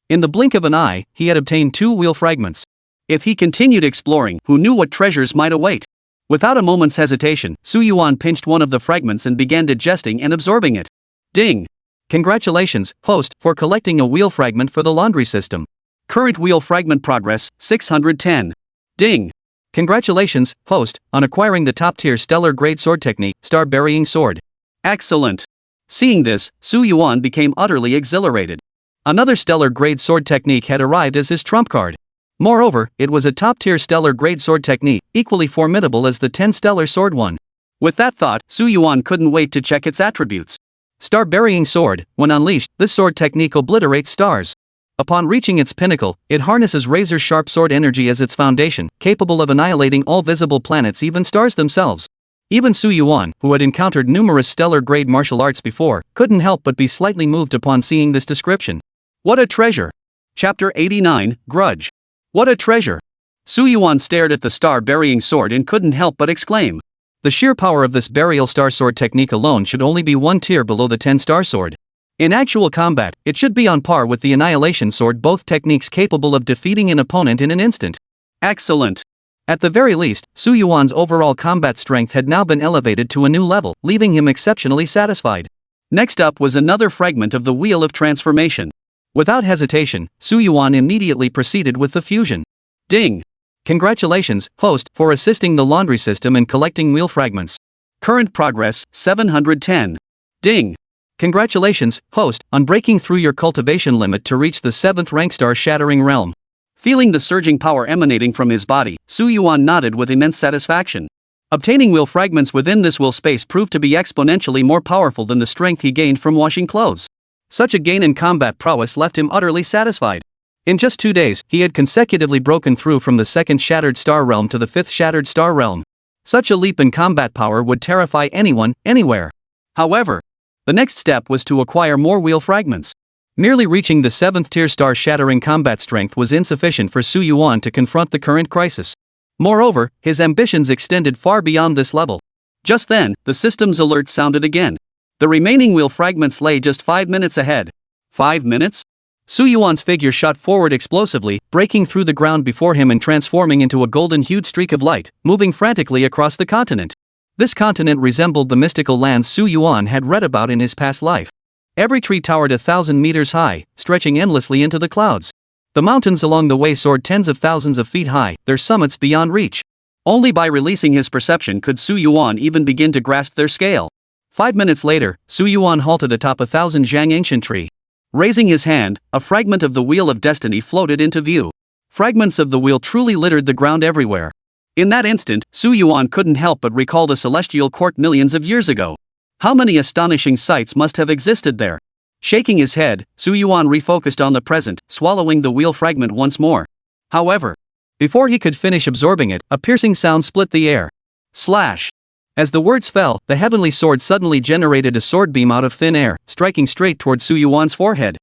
In the blink of an eye, he had obtained 2 wheel fragments. If he continued exploring, who knew what treasures might await? Without a moment's hesitation, Su Yuan pinched one of the fragments and began digesting and absorbing it. Ding! Congratulations, host, for collecting a wheel fragment for the laundry system. Current wheel fragment progress, 610. Ding! Congratulations, host, on acquiring the top-tier stellar grade sword technique, Star Burying Sword. Excellent! Seeing this, Su Yuan became utterly exhilarated. Another stellar grade sword technique had arrived as his trump card. Moreover, it was a top-tier stellar grade sword technique, equally formidable as the 10 stellar sword one. With that thought, Su Yuan couldn't wait to check its attributes. Star Burying Sword, when unleashed, this sword technique obliterates stars. Upon reaching its pinnacle, it harnesses razor-sharp sword energy as its foundation, capable of annihilating all visible planets, even stars themselves. Even Su Yuan, who had encountered numerous stellar-grade martial arts before, couldn't help but be slightly moved upon seeing this description. What a treasure! Chapter 89, Grudge. What a treasure! Su Yuan stared at the star-burying sword and couldn't help but exclaim. The sheer power of this burial star sword technique alone should only be 1 tier below the 10-star sword. In actual combat, it should be on par with the Annihilation Sword, both techniques capable of defeating an opponent in an instant. Excellent! At the very least, Su Yuan's overall combat strength had now been elevated to a new level, leaving him exceptionally satisfied. Next up was another fragment of the Wheel of Transformation. Without hesitation, Su Yuan immediately proceeded with the fusion. Ding! Congratulations, host, for assisting the laundry system in collecting wheel fragments. Current progress, 710. Ding! Congratulations, host, on breaking through your cultivation limit to reach the 7th rank star-shattering realm. Feeling the surging power emanating from his body, Su Yuan nodded with immense satisfaction. Obtaining wheel fragments within this wheel space proved to be exponentially more powerful than the strength he gained from washing clothes. Such a gain in combat prowess left him utterly satisfied. In just 2 days, he had consecutively broken through from the 2nd Shattered Star Realm to the 5th Shattered Star Realm. Such a leap in combat power would terrify anyone, anywhere. However, the next step was to acquire more wheel fragments. Merely reaching the 7th tier star-shattering combat strength was insufficient for Su Yuan to confront the current crisis. Moreover, his ambitions extended far beyond this level. Just then, the system's alert sounded again. The remaining wheel fragments lay just 5 minutes ahead. 5 minutes? Su Yuan's figure shot forward explosively, breaking through the ground before him and transforming into a golden-hued streak of light, moving frantically across the continent. This continent resembled the mystical lands Su Yuan had read about in his past life. Every tree towered 1,000 meters high, stretching endlessly into the clouds. The mountains along the way soared tens of thousands of feet high, their summits beyond reach. Only by releasing his perception could Su Yuan even begin to grasp their scale. 5 minutes later, Su Yuan halted atop a 1,000 Zhang ancient tree. Raising his hand, a fragment of the Wheel of Destiny floated into view. Fragments of the wheel truly littered the ground everywhere. In that instant, Su Yuan couldn't help but recall the celestial court millions of years ago. How many astonishing sights must have existed there? Shaking his head, Su Yuan refocused on the present, swallowing the wheel fragment once more. However, before he could finish absorbing it, a piercing sound split the air. Slash! As the words fell, the heavenly sword suddenly generated a sword beam out of thin air, striking straight toward Su Yuan's forehead.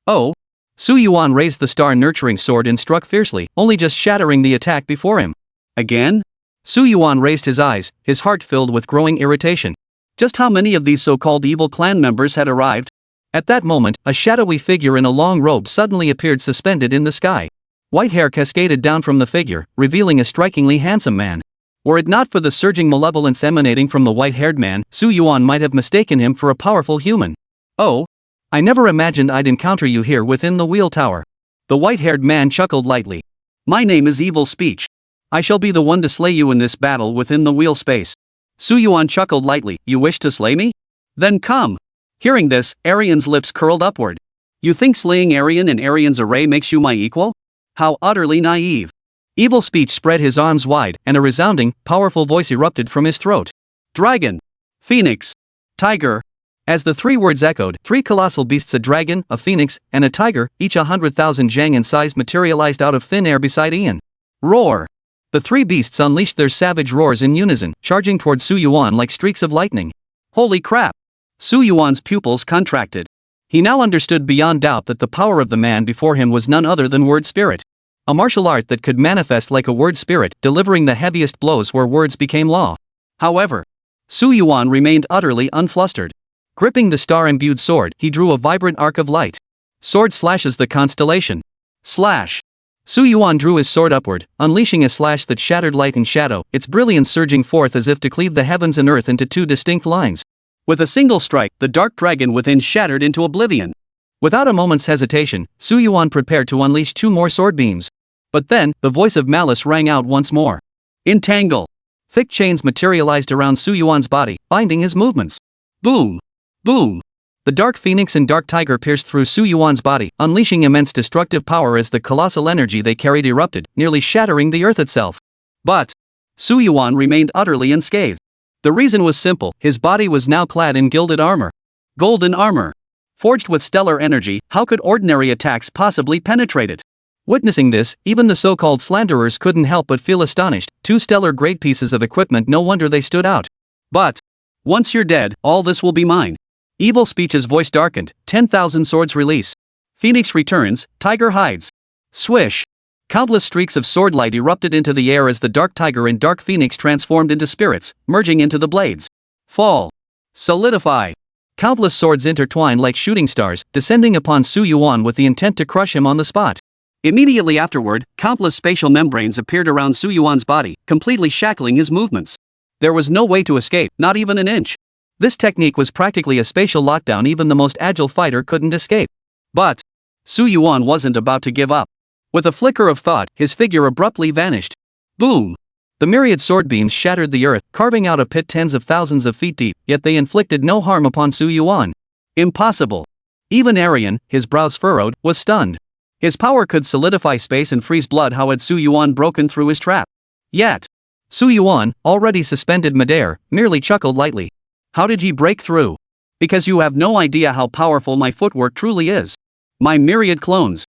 Oh! Su Yuan raised the star-nurturing sword and struck fiercely, only just shattering the attack before him. Again? Su Yuan raised his eyes, his heart filled with growing irritation. Just how many of these so-called evil clan members had arrived? At that moment, a shadowy figure in a long robe suddenly appeared suspended in the sky. White hair cascaded down from the figure, revealing a strikingly handsome man. Were it not for the surging malevolence emanating from the white-haired man, Su Yuan might have mistaken him for a powerful human. Oh! I never imagined I'd encounter you here within the wheel tower. The white-haired man chuckled lightly. My name is Evil Speech. I shall be the one to slay you in this battle within the wheel space. Su Yuan chuckled lightly. You wish to slay me? Then come. Hearing this, Arian's lips curled upward. You think slaying Arian and Arian's array makes you my equal? How utterly naive. Evil speech spread his arms wide, and a resounding, powerful voice erupted from his throat. Dragon. Phoenix. Tiger. As the three words echoed, three colossal beasts, a dragon, a phoenix, and a tiger, each 100,000 zhang in size, materialized out of thin air beside Ian. Roar. The three beasts unleashed their savage roars in unison, charging toward Su Yuan like streaks of lightning. Holy crap! Su Yuan's pupils contracted. He now understood beyond doubt that the power of the man before him was none other than word spirit. A martial art that could manifest like a word spirit, delivering the heaviest blows where words became law. However, Su Yuan remained utterly unflustered. Gripping the star-imbued sword, he drew a vibrant arc of light. Sword slashes the constellation. Slash! Su Yuan drew his sword upward, unleashing a slash that shattered light and shadow, its brilliance surging forth as if to cleave the heavens and earth into two distinct lines. With a single strike, the dark dragon within shattered into oblivion. Without a moment's hesitation, Su Yuan prepared to unleash two more sword beams. But then, the voice of malice rang out once more. Entangle! Thick chains materialized around Su Yuan's body, binding his movements. Boom! Boom! The Dark Phoenix and Dark Tiger pierced through Su Yuan's body, unleashing immense destructive power as the colossal energy they carried erupted, nearly shattering the earth itself. But Su Yuan remained utterly unscathed. The reason was simple, his body was now clad in gilded armor. Golden armor. Forged with stellar energy, how could ordinary attacks possibly penetrate it? Witnessing this, even the so-called slanderers couldn't help but feel astonished. Two stellar-grade pieces of equipment, no wonder they stood out. But once you're dead, all this will be mine. Evil speech's voice darkened. 10,000 swords release. Phoenix returns, Tiger hides. Swish! Countless streaks of sword light erupted into the air as the Dark Tiger and Dark Phoenix transformed into spirits, merging into the blades. Fall. Solidify. Countless swords intertwined like shooting stars, descending upon Su Yuan with the intent to crush him on the spot. Immediately afterward, countless spatial membranes appeared around Su Yuan's body, completely shackling his movements. There was no way to escape, not even an inch. This technique was practically a spatial lockdown. Even the most agile fighter couldn't escape. But Su Yuan wasn't about to give up. With a flicker of thought, his figure abruptly vanished. Boom! The myriad sword beams shattered the earth, carving out a pit tens of thousands of feet deep, yet they inflicted no harm upon Su Yuan. Impossible! Even Arian, his brows furrowed, was stunned. His power could solidify space and freeze blood. How had Su Yuan broken through his trap? Yet Su Yuan, already suspended midair, merely chuckled lightly. How did he break through? Because you have no idea how powerful my footwork truly is. My myriad clones.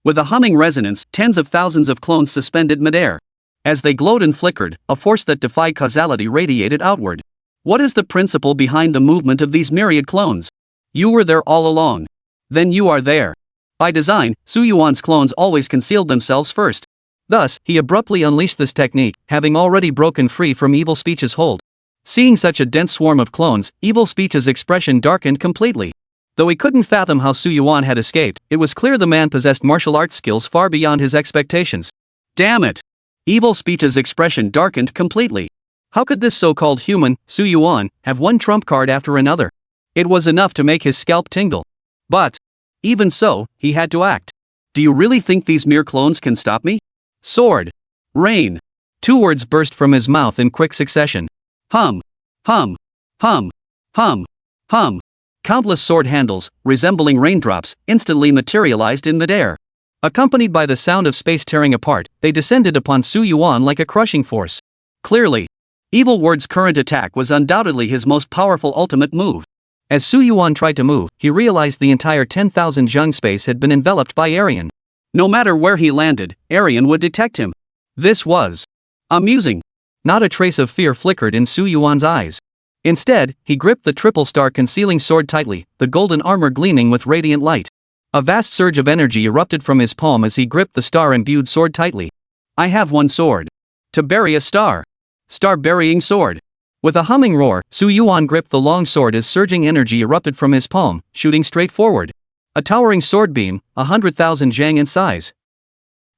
With a humming resonance, tens of thousands of clones suspended midair. As they glowed and flickered, a force that defied causality radiated outward. What is the principle behind the movement of these myriad clones? You were there all along. Then you are there. By design, Su Yuan's clones always concealed themselves first. Thus, he abruptly unleashed this technique, having already broken free from Evil Speech's hold. Seeing such a dense swarm of clones, Evil Speech's expression darkened completely. Though he couldn't fathom how Su Yuan had escaped, it was clear the man possessed martial arts skills far beyond his expectations. Damn it! Evil Speech's expression darkened completely. How could this so-called human, Su Yuan, have one trump card after another? It was enough to make his scalp tingle. But even so, he had to act. Do you really think these mere clones can stop me? Sword. Rain. Two words burst from his mouth in quick succession. Hum. Hum. Hum. Hum. Hum. Countless sword handles, resembling raindrops, instantly materialized in midair. Accompanied by the sound of space tearing apart, they descended upon Su Yuan like a crushing force. Clearly, Evil Word's current attack was undoubtedly his most powerful ultimate move. As Su Yuan tried to move, he realized the entire 10,000 zhang space had been enveloped by Arian. No matter where he landed, Arian would detect him. This was amusing. Not a trace of fear flickered in Su Yuan's eyes. Instead, he gripped the triple star concealing sword tightly, the golden armor gleaming with radiant light. A vast surge of energy erupted from his palm as he gripped the star-imbued sword tightly. I have one sword. To bury a star. Star-burying sword. With a humming roar, Su Yuan gripped the long sword as surging energy erupted from his palm, shooting straight forward. A towering sword beam, 100,000 zhang in size,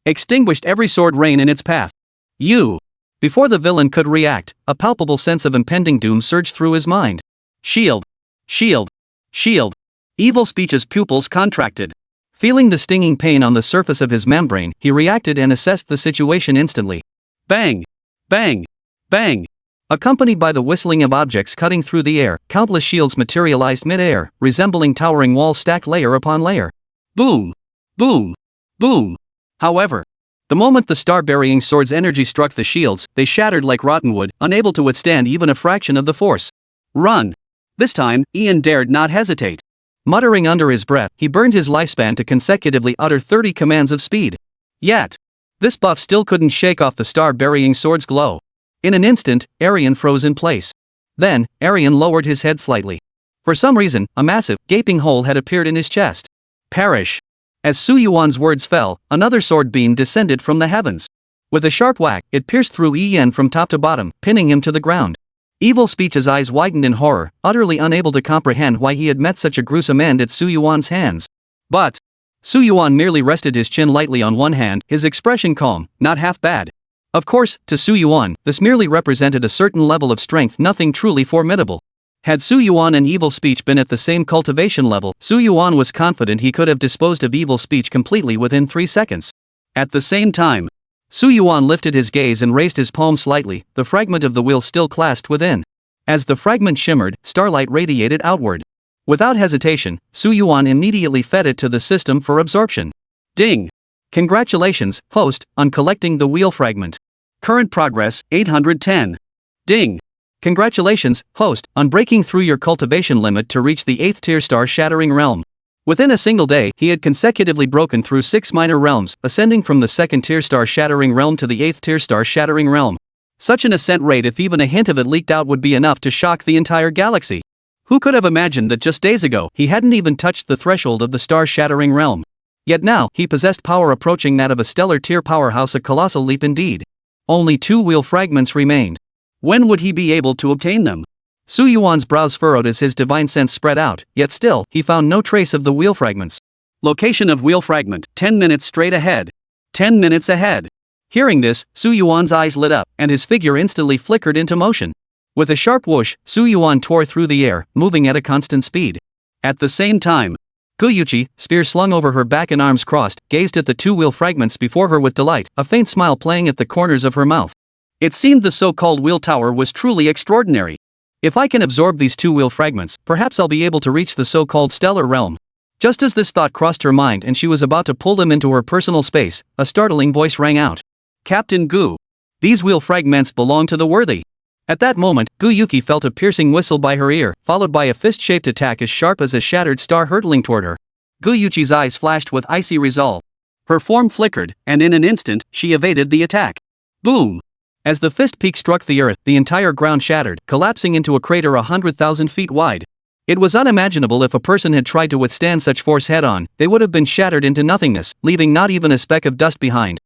extinguished every sword rain in its path. Before the villain could react, a palpable sense of impending doom surged through his mind. Shield. Shield. Shield. Evil Speech's pupils contracted. Feeling the stinging pain on the surface of his membrane, he reacted and assessed the situation instantly. Bang! Bang! Bang! Accompanied by the whistling of objects cutting through the air, countless shields materialized mid-air, resembling towering walls stacked layer upon layer. Boom! Boom! Boom! However, the moment the star-burying sword's energy struck the shields, they shattered like rotten wood, unable to withstand even a fraction of the force. Run! This time, Ian dared not hesitate. Muttering under his breath, he burned his lifespan to consecutively utter 30 commands of speed. Yet, this buff still couldn't shake off the star-burying sword's glow. In an instant, Arian froze in place. Then, Arian lowered his head slightly. For some reason, a massive, gaping hole had appeared in his chest. Perish! As Su Yuan's words fell, another sword beam descended from the heavens. With a sharp whack, it pierced through Ian from top to bottom, pinning him to the ground. Evil Speech's eyes widened in horror, utterly unable to comprehend why he had met such a gruesome end at Su Yuan's hands. But Su Yuan merely rested his chin lightly on one hand, his expression calm, not half bad. Of course, to Su Yuan, this merely represented a certain level of strength, nothing truly formidable. Had Su Yuan and Evil Speech been at the same cultivation level, Su Yuan was confident he could have disposed of Evil Speech completely within 3 seconds. At the same time, Su Yuan lifted his gaze and raised his palm slightly, the fragment of the wheel still clasped within. As the fragment shimmered, starlight radiated outward. Without hesitation, Su Yuan immediately fed it to the system for absorption. Ding! Congratulations, host, on collecting the wheel fragment. Current progress, 810. Ding! Congratulations, host, on breaking through your cultivation limit to reach the 8th tier star-shattering realm. Within a single day, he had consecutively broken through 6 minor realms, ascending from the 2nd tier star-shattering realm to the 8th tier star-shattering realm. Such an ascent rate, if even a hint of it leaked out, would be enough to shock the entire galaxy. Who could have imagined that just days ago, he hadn't even touched the threshold of the star-shattering realm? Yet now, he possessed power approaching that of a stellar tier powerhouse, a colossal leap indeed. Only 2 wheel fragments remained. When would he be able to obtain them? Su Yuan's brows furrowed as his divine sense spread out, yet still, he found no trace of the wheel fragments. Location of wheel fragment, 10 minutes straight ahead. 10 minutes ahead. Hearing this, Su Yuan's eyes lit up, and his figure instantly flickered into motion. With a sharp whoosh, Su Yuan tore through the air, moving at a constant speed. At the same time, Guyuchi, spear slung over her back and arms crossed, gazed at the 2 wheel fragments before her with delight, a faint smile playing at the corners of her mouth. It seemed the so-called wheel tower was truly extraordinary. If I can absorb these 2 wheel fragments, perhaps I'll be able to reach the so-called stellar realm. Just as this thought crossed her mind and she was about to pull them into her personal space, a startling voice rang out. Captain Gu. These wheel fragments belong to the worthy. At that moment, Guyuki felt a piercing whistle by her ear, followed by a fist-shaped attack as sharp as a shattered star hurtling toward her. Guyuchi's eyes flashed with icy resolve. Her form flickered, and in an instant, she evaded the attack. Boom! As the fist peak struck the earth, the entire ground shattered, collapsing into a crater 100,000 feet wide. It was unimaginable if a person had tried to withstand such force head-on, they would have been shattered into nothingness, leaving not even a speck of dust behind.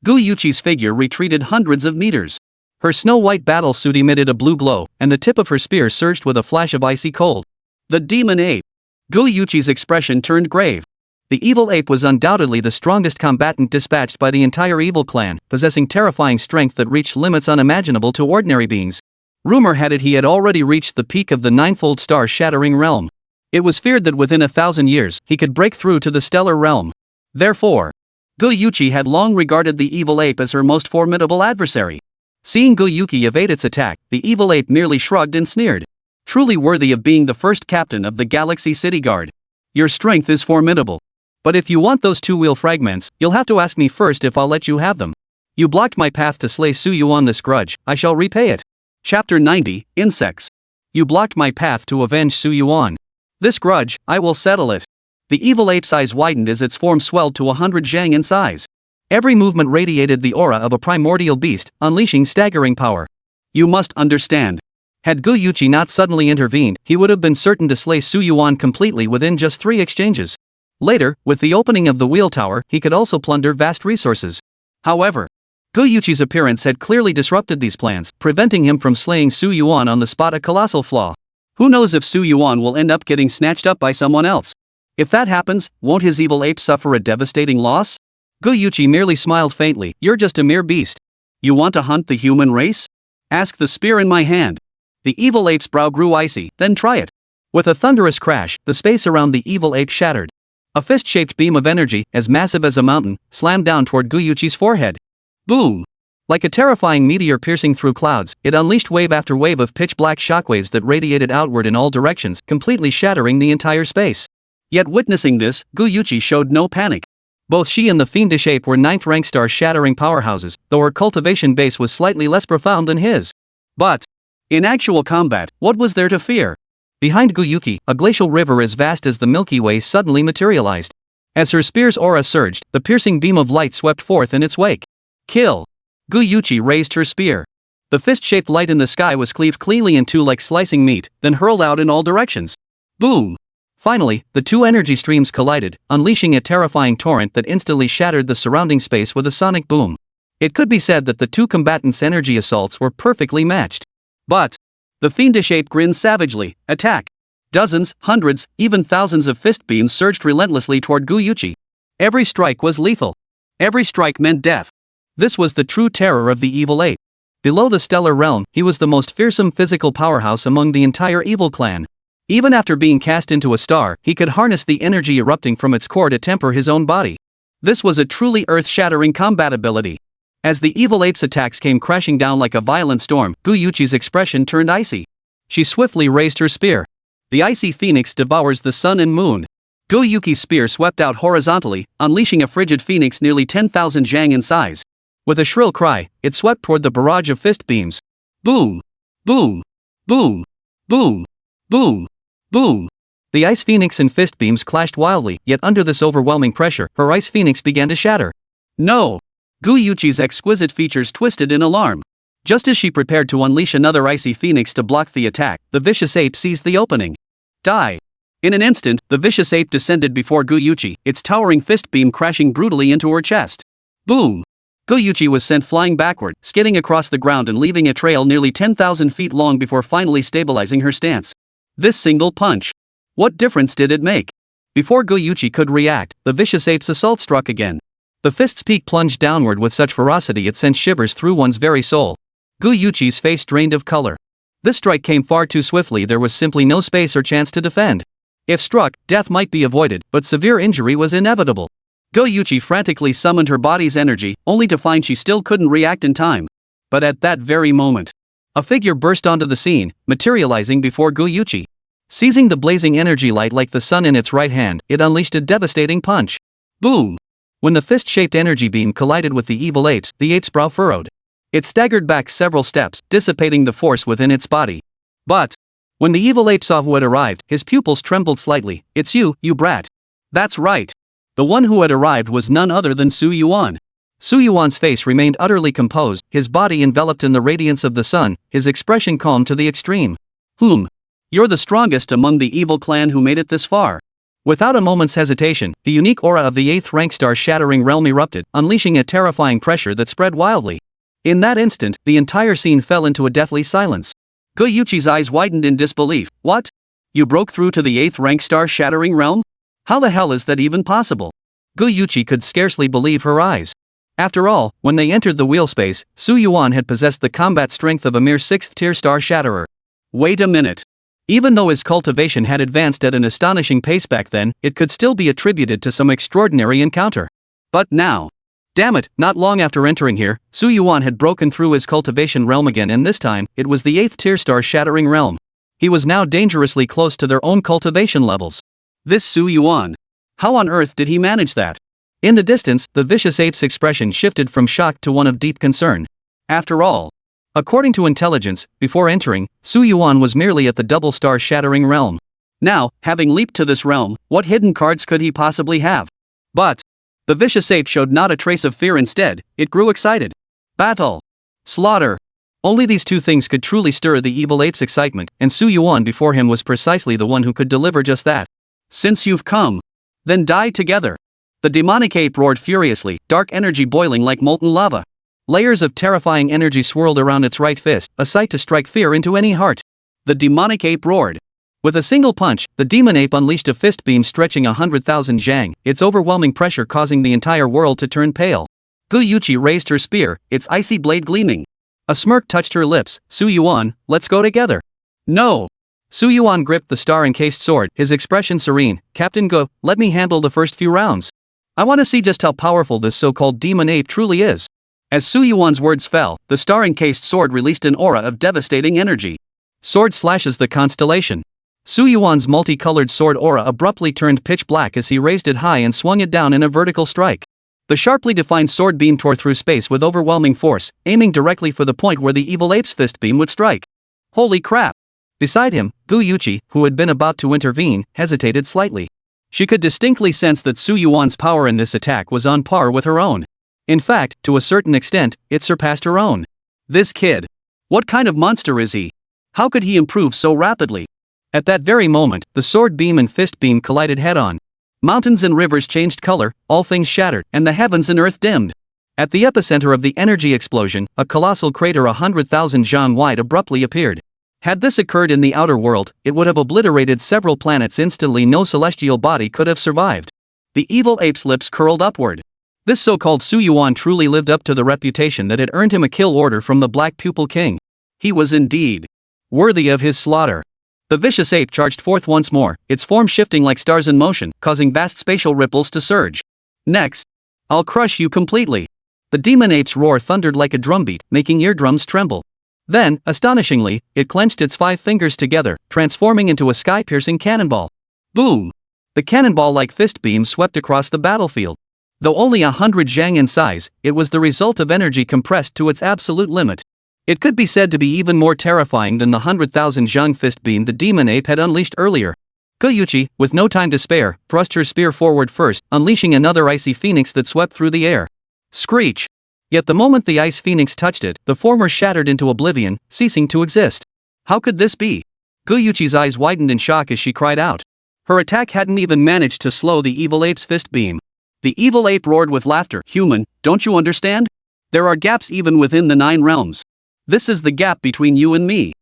Guyuchi's figure retreated hundreds of meters. Her snow-white battle suit emitted a blue glow, and the tip of her spear surged with a flash of icy cold. The demon ape. Guyuchi's expression turned grave. The evil ape was undoubtedly the strongest combatant dispatched by the entire evil clan, possessing terrifying strength that reached limits unimaginable to ordinary beings. Rumor had it he had already reached the peak of the 9-fold star-shattering realm. It was feared that within 1,000 years, he could break through to the stellar realm. Therefore, Guyuchi had long regarded the evil ape as her most formidable adversary. Seeing Guyuki evade its attack, the evil ape merely shrugged and sneered. Truly worthy of being the first captain of the Galaxy City Guard. Your strength is formidable. But if you want those 2 wheel fragments, you'll have to ask me first if I'll let you have them. You blocked my path to slay Su Yuan. This grudge, I shall repay it. Chapter 90, Insects. You blocked my path to avenge Su Yuan. This grudge, I will settle it. The evil ape's eyes widened as its form swelled to 100 zhang in size. Every movement radiated the aura of a primordial beast, unleashing staggering power. You must understand. Had Guyuchi not suddenly intervened, he would have been certain to slay Su Yuan completely within just 3 exchanges. Later, with the opening of the wheel tower, he could also plunder vast resources. However, Guyuchi's appearance had clearly disrupted these plans, preventing him from slaying Su Yuan on the spot, a colossal flaw. Who knows if Su Yuan will end up getting snatched up by someone else? If that happens, won't his evil ape suffer a devastating loss? Guyuchi merely smiled faintly. You're just a mere beast. You want to hunt the human race? Ask the spear in my hand. The evil ape's brow grew icy. Then try it. With a thunderous crash, the space around the evil ape shattered. A fist-shaped beam of energy, as massive as a mountain, slammed down toward Guyuchi's forehead. Boom! Like a terrifying meteor piercing through clouds, it unleashed wave after wave of pitch-black shockwaves that radiated outward in all directions, completely shattering the entire space. Yet witnessing this, Guyuchi showed no panic. Both she and the fiendish ape were 9th rank star-shattering powerhouses, though her cultivation base was slightly less profound than his. But, in actual combat, what was there to fear? Behind Guyuki, a glacial river as vast as the Milky Way suddenly materialized. As her spear's aura surged, the piercing beam of light swept forth in its wake. Kill! Guyuchi raised her spear. The fist-shaped light in the sky was cleaved cleanly in two like slicing meat, then hurled out in all directions. Boom! Finally, the two energy streams collided, unleashing a terrifying torrent that instantly shattered the surrounding space with a sonic boom. It could be said that the two combatants' energy assaults were perfectly matched. But the fiendish ape grinned savagely. Attack! Dozens, hundreds, even thousands of fist beams surged relentlessly toward Guyuchi. Every strike was lethal. Every strike meant death. This was the true terror of the evil ape. Below the stellar realm, he was the most fearsome physical powerhouse among the entire evil clan. Even after being cast into a star, he could harness the energy erupting from its core to temper his own body. This was a truly earth-shattering combat ability. As the evil ape's attacks came crashing down like a violent storm, Guyuchi's expression turned icy. She swiftly raised her spear. The icy phoenix devours the sun and moon. Guyuki's spear swept out horizontally, unleashing a frigid phoenix nearly 10,000 jang in size. With a shrill cry, it swept toward the barrage of fist beams. Boom! Boom! Boom! Boom! Boom! Boom! The ice phoenix and fist beams clashed wildly, yet under this overwhelming pressure, her ice phoenix began to shatter. No! Guyuchi's exquisite features twisted in alarm. Just as she prepared to unleash another icy phoenix to block the attack, the vicious ape seized the opening. Die! In an instant, the vicious ape descended before Guyuchi, its towering fist beam crashing brutally into her chest. Boom! Guyuchi was sent flying backward, skidding across the ground and leaving a trail nearly 10,000 feet long before finally stabilizing her stance. This single punch. What difference did it make? Before Guyuchi could react, the vicious ape's assault struck again. The fist's peak plunged downward with such ferocity it sent shivers through one's very soul. Guyuchi's face drained of color. This strike came far too swiftly, there was simply no space or chance to defend. If struck, death might be avoided, but severe injury was inevitable. Guyuchi frantically summoned her body's energy, only to find she still couldn't react in time. But at that very moment, a figure burst onto the scene, materializing before Guyuchi. Seizing the blazing energy light like the sun in its right hand, it unleashed a devastating punch. Boom! When the fist-shaped energy beam collided with the evil ape's brow furrowed. It staggered back several steps, dissipating the force within its body. But when the evil ape saw who had arrived, his pupils trembled slightly. It's you brat. That's right. The one who had arrived was none other than Su Yuan. Su Yuan's face remained utterly composed, his body enveloped in the radiance of the sun, his expression calm to the extreme. You're the strongest among the evil clan who made it this far. Without a moment's hesitation, the unique aura of the 8th rank star-shattering realm erupted, unleashing a terrifying pressure that spread wildly. In that instant, the entire scene fell into a deathly silence. Guyuchi's eyes widened in disbelief. What? You broke through to the 8th rank star-shattering realm? How the hell is that even possible? Guyuchi could scarcely believe her eyes. After all, when they entered the wheel space, Su Yuan had possessed the combat strength of a mere 6th-tier star-shatterer. Wait a minute. Even though his cultivation had advanced at an astonishing pace back then, it could still be attributed to some extraordinary encounter. But now, damn it, not long after entering here, Su Yuan had broken through his cultivation realm again, and this time, it was the 8th-tier star-shattering realm. He was now dangerously close to their own cultivation levels. This Su Yuan. How on earth did he manage that? In the distance, the vicious ape's expression shifted from shock to one of deep concern. After all, according to intelligence, before entering, Su Yuan was merely at the double star-shattering realm. Now, having leaped to this realm, what hidden cards could he possibly have? But the vicious ape showed not a trace of fear. Instead, it grew excited. Battle. Slaughter. Only these two things could truly stir the evil ape's excitement, and Su Yuan before him was precisely the one who could deliver just that. Since you've come, then die together. The demonic ape roared furiously, dark energy boiling like molten lava. Layers of terrifying energy swirled around its right fist, a sight to strike fear into any heart. The demonic ape roared. With a single punch, the demon ape unleashed a fist beam stretching 100,000 jang, its overwhelming pressure causing the entire world to turn pale. Guyuchi raised her spear, its icy blade gleaming. A smirk touched her lips. Su Yuan, let's go together. No. Su Yuan gripped the star-encased sword, his expression serene. Captain Go, let me handle the first few rounds. I want to see just how powerful this so-called demon ape truly is. As Su Yuan's words fell, the star-encased sword released an aura of devastating energy. Sword slashes the constellation. Su Yuan's multicolored sword aura abruptly turned pitch black as he raised it high and swung it down in a vertical strike. The sharply defined sword beam tore through space with overwhelming force, aiming directly for the point where the evil ape's fist beam would strike. Holy crap! Beside him, Gu Yuqi, who had been about to intervene, hesitated slightly. She could distinctly sense that Su Yuan's power in this attack was on par with her own. In fact, to a certain extent, it surpassed her own. This kid. What kind of monster is he? How could he improve so rapidly? At that very moment, the sword beam and fist beam collided head-on. Mountains and rivers changed color, all things shattered, and the heavens and earth dimmed. At the epicenter of the energy explosion, a colossal crater 100,000 zhang wide abruptly appeared. Had this occurred in the outer world, it would have obliterated several planets instantly. No celestial body could have survived. The evil ape's lips curled upward. This so-called Su Yuan truly lived up to the reputation that had earned him a kill order from the Black Pupil King. He was indeed worthy of his slaughter. The vicious ape charged forth once more, its form shifting like stars in motion, causing vast spatial ripples to surge. Next, I'll crush you completely. The demon ape's roar thundered like a drumbeat, making eardrums tremble. Then, astonishingly, it clenched its 5 fingers together, transforming into a sky-piercing cannonball. Boom! The cannonball-like fist beam swept across the battlefield. Though only 100 zhang in size, it was the result of energy compressed to its absolute limit. It could be said to be even more terrifying than the 100,000 zhang fist beam the demon ape had unleashed earlier. Gu Yuqi, with no time to spare, thrust her spear forward first, unleashing another icy phoenix that swept through the air. Screech! Yet the moment the ice phoenix touched it, the former shattered into oblivion, ceasing to exist. How could this be? Gu Yuqi's eyes widened in shock as she cried out. Her attack hadn't even managed to slow the evil ape's fist beam. The evil ape roared with laughter. Human, don't you understand? There are gaps even within the 9 realms. This is the gap between you and me.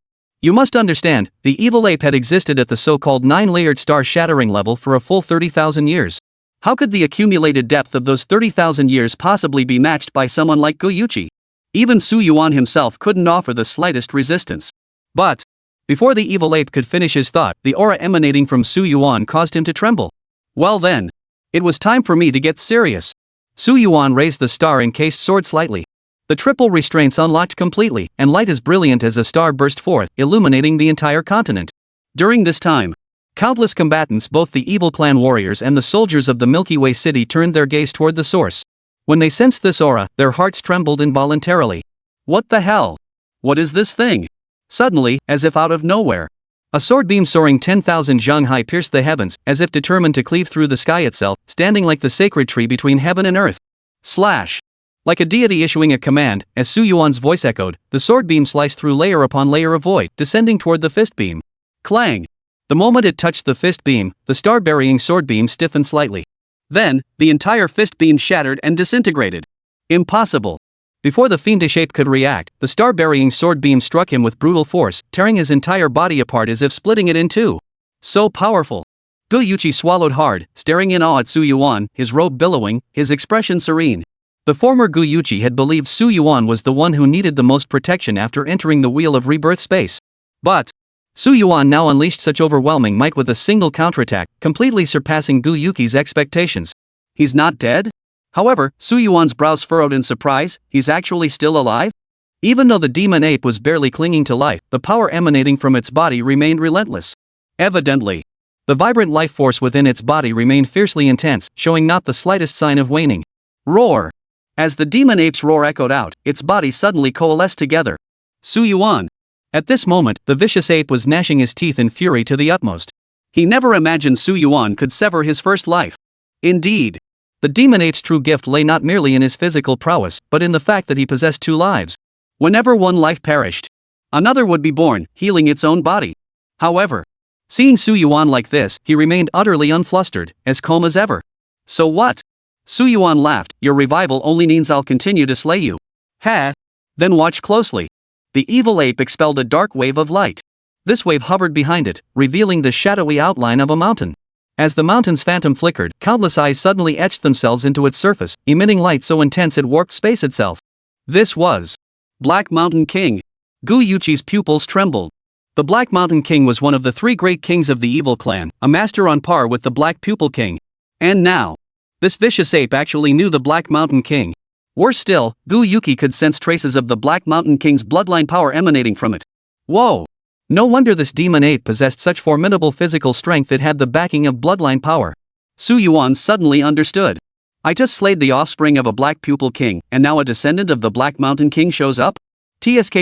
You must understand, the evil ape had existed at the so-called 9-layered star-shattering level for a full 30,000 years. How could the accumulated depth of those 30,000 years possibly be matched by someone like Gu Yuqi? Even Su Yuan himself couldn't offer the slightest resistance. But before the evil ape could finish his thought, the aura emanating from Su Yuan caused him to tremble. Well then, it was time for me to get serious. Su Yuan raised the star-encased sword slightly. The triple restraints unlocked completely, and light as brilliant as a star burst forth, illuminating the entire continent. During this time, countless combatants, both the evil clan warriors and the soldiers of the Milky Way city, turned their gaze toward the source. When they sensed this aura, their hearts trembled involuntarily. What the hell? What is this thing? Suddenly, as if out of nowhere, a sword beam soaring 10,000 zhang high pierced the heavens, as if determined to cleave through the sky itself, standing like the sacred tree between heaven and earth. Slash! Like a deity issuing a command, as Su Yuan's voice echoed, the sword beam sliced through layer upon layer of void, descending toward the fist beam. Clang! The moment it touched the fist beam, the star-burying sword beam stiffened slightly. Then, the entire fist beam shattered and disintegrated. Impossible! Before the fiendish ape could react, the star-burying sword beam struck him with brutal force, tearing his entire body apart as if splitting it in two. So powerful! Gu Yuqi swallowed hard, staring in awe at Su Yuan, his robe billowing, his expression serene. The former Gu Yuqi had believed Su Yuan was the one who needed the most protection after entering the Wheel of Rebirth space. But Su Yuan now unleashed such overwhelming might with a single counterattack, completely surpassing Gu Yuqi's expectations. He's not dead? However, Su Yuan's brows furrowed in surprise. He's actually still alive? Even though the demon ape was barely clinging to life, the power emanating from its body remained relentless. Evidently, the vibrant life force within its body remained fiercely intense, showing not the slightest sign of waning. Roar! As the demon ape's roar echoed out, its body suddenly coalesced together. Su Yuan! At this moment, the vicious ape was gnashing his teeth in fury to the utmost. He never imagined Su Yuan could sever his first life. Indeed, the demon ape's true gift lay not merely in his physical prowess, but in the fact that he possessed 2 lives. Whenever one life perished, another would be born, healing its own body. However, seeing Su Yuan like this, he remained utterly unflustered, as calm as ever. So what? Su Yuan laughed. Your revival only means I'll continue to slay you. Ha! Then watch closely. The evil ape expelled a dark wave of light. This wave hovered behind it, revealing the shadowy outline of a mountain. As the mountain's phantom flickered, countless eyes suddenly etched themselves into its surface, emitting light so intense it warped space itself. This was Black Mountain King. Gu Yuqi's pupils trembled. The Black Mountain King was one of the 3 great kings of the evil clan, a master on par with the Black Pupil King. And now, this vicious ape actually knew the Black Mountain King. Worse still, Gu Yuki could sense traces of the Black Mountain King's bloodline power emanating from it. Whoa! No wonder this demon ape possessed such formidable physical strength, it had the backing of bloodline power. Su Yuan suddenly understood. I just slayed the offspring of a Black Pupil King, and now a descendant of the Black Mountain King shows up? TSK,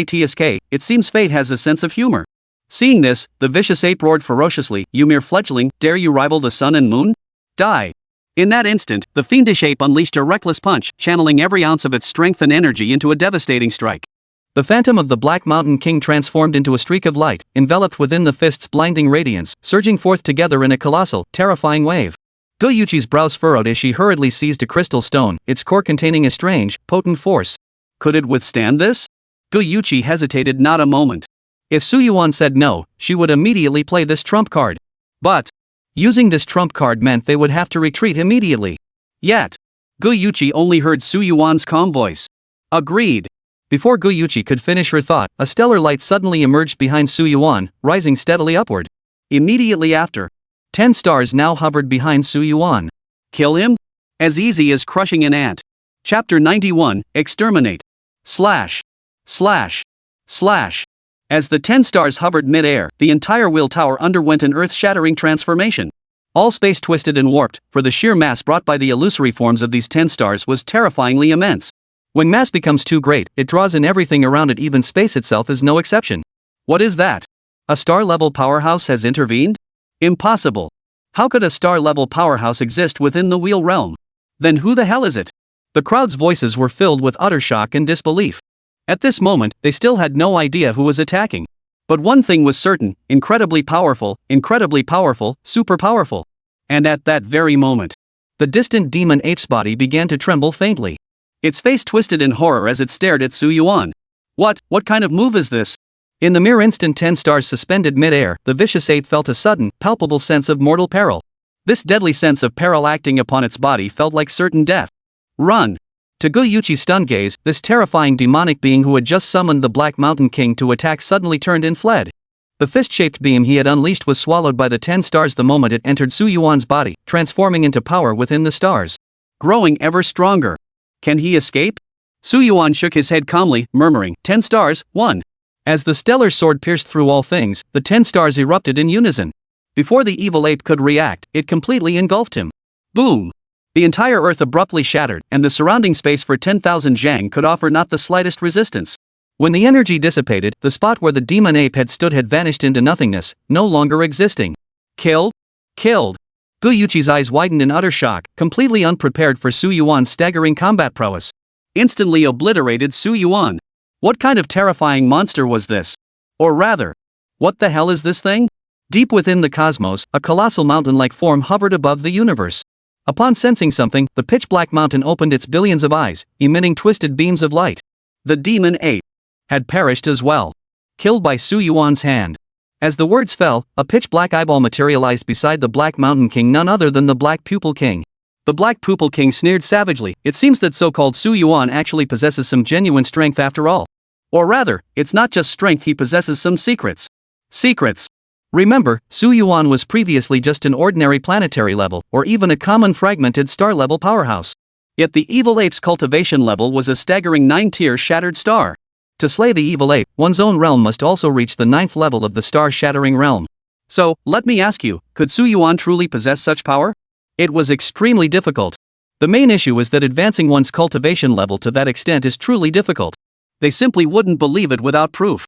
it seems fate has a sense of humor. Seeing this, the vicious ape roared ferociously, "You mere fledgling, dare you rival the sun and moon? Die!" In that instant, the fiendish ape unleashed a reckless punch, channeling every ounce of its strength and energy into a devastating strike. The phantom of the Black Mountain King transformed into a streak of light, enveloped within the fist's blinding radiance, surging forth together in a colossal, terrifying wave. Goyuchi's brows furrowed as she hurriedly seized a crystal stone, its core containing a strange, potent force. Could it withstand this? Goyuchi hesitated not a moment. If Su Yuan said no, she would immediately play this trump card. But using this trump card meant they would have to retreat immediately. Yet, Goyuchi only heard Su Yuan's calm voice. Agreed. Before Goyuchi could finish her thought, a stellar light suddenly emerged behind Su Yuan, rising steadily upward. Immediately after, 10 stars now hovered behind Su Yuan. Kill him? As easy as crushing an ant. Chapter 91, Exterminate. Slash. Slash. Slash. As the 10 stars hovered mid-air, the entire wheel tower underwent an earth-shattering transformation. All space twisted and warped, for the sheer mass brought by the illusory forms of these 10 stars was terrifyingly immense. When mass becomes too great, it draws in everything around it, even space itself is no exception. What is that? A star-level powerhouse has intervened? Impossible. How could a star-level powerhouse exist within the wheel realm? Then who the hell is it? The crowd's voices were filled with utter shock and disbelief. At this moment, they still had no idea who was attacking. But one thing was certain: incredibly powerful, super powerful. And at that very moment, the distant demon ape's body began to tremble faintly. Its face twisted in horror as it stared at Su Yuan. What kind of move is this? In the mere instant 10 stars suspended mid-air, the vicious ape felt a sudden, palpable sense of mortal peril. This deadly sense of peril acting upon its body felt like certain death. Run! To Goyuchi's stunned gaze, this terrifying demonic being who had just summoned the Black Mountain King to attack suddenly turned and fled. The fist-shaped beam he had unleashed was swallowed by the 10 stars the moment it entered Su Yuan's body, transforming into power within the stars. Growing ever stronger. Can he escape? Su Yuan shook his head calmly, murmuring, 10 stars, 1. As the stellar sword pierced through all things, the 10 stars erupted in unison. Before the evil ape could react, it completely engulfed him. Boom! The entire earth abruptly shattered, and the surrounding space for 10,000 zhang could offer not the slightest resistance. When the energy dissipated, the spot where the demon ape had stood had vanished into nothingness, no longer existing. Killed? Killed! Goyuchi's eyes widened in utter shock, completely unprepared for Su Yuan's staggering combat prowess. Instantly obliterated Su Yuan. What kind of terrifying monster was this? Or rather, what the hell is this thing? Deep within the cosmos, a colossal mountain-like form hovered above the universe. Upon sensing something, the pitch-black mountain opened its billions of eyes, emitting twisted beams of light. The demon ape had perished as well. Killed by Su Yuan's hand. As the words fell, a pitch-black eyeball materialized beside the Black Mountain King, none other than the Black Pupil King. The Black Pupil King sneered savagely. It seems that so-called Su Yuan actually possesses some genuine strength after all. Or rather, it's not just strength, he possesses some secrets. Secrets. Remember, Su Yuan was previously just an ordinary planetary level, or even a common fragmented star-level powerhouse. Yet the evil ape's cultivation level was a staggering 9-tier shattered star. To slay the evil ape, one's own realm must also reach the 9th level of the star-shattering realm. So, let me ask you, could Su Yuan truly possess such power? It was extremely difficult. The main issue is that advancing one's cultivation level to that extent is truly difficult. They simply wouldn't believe it without proof.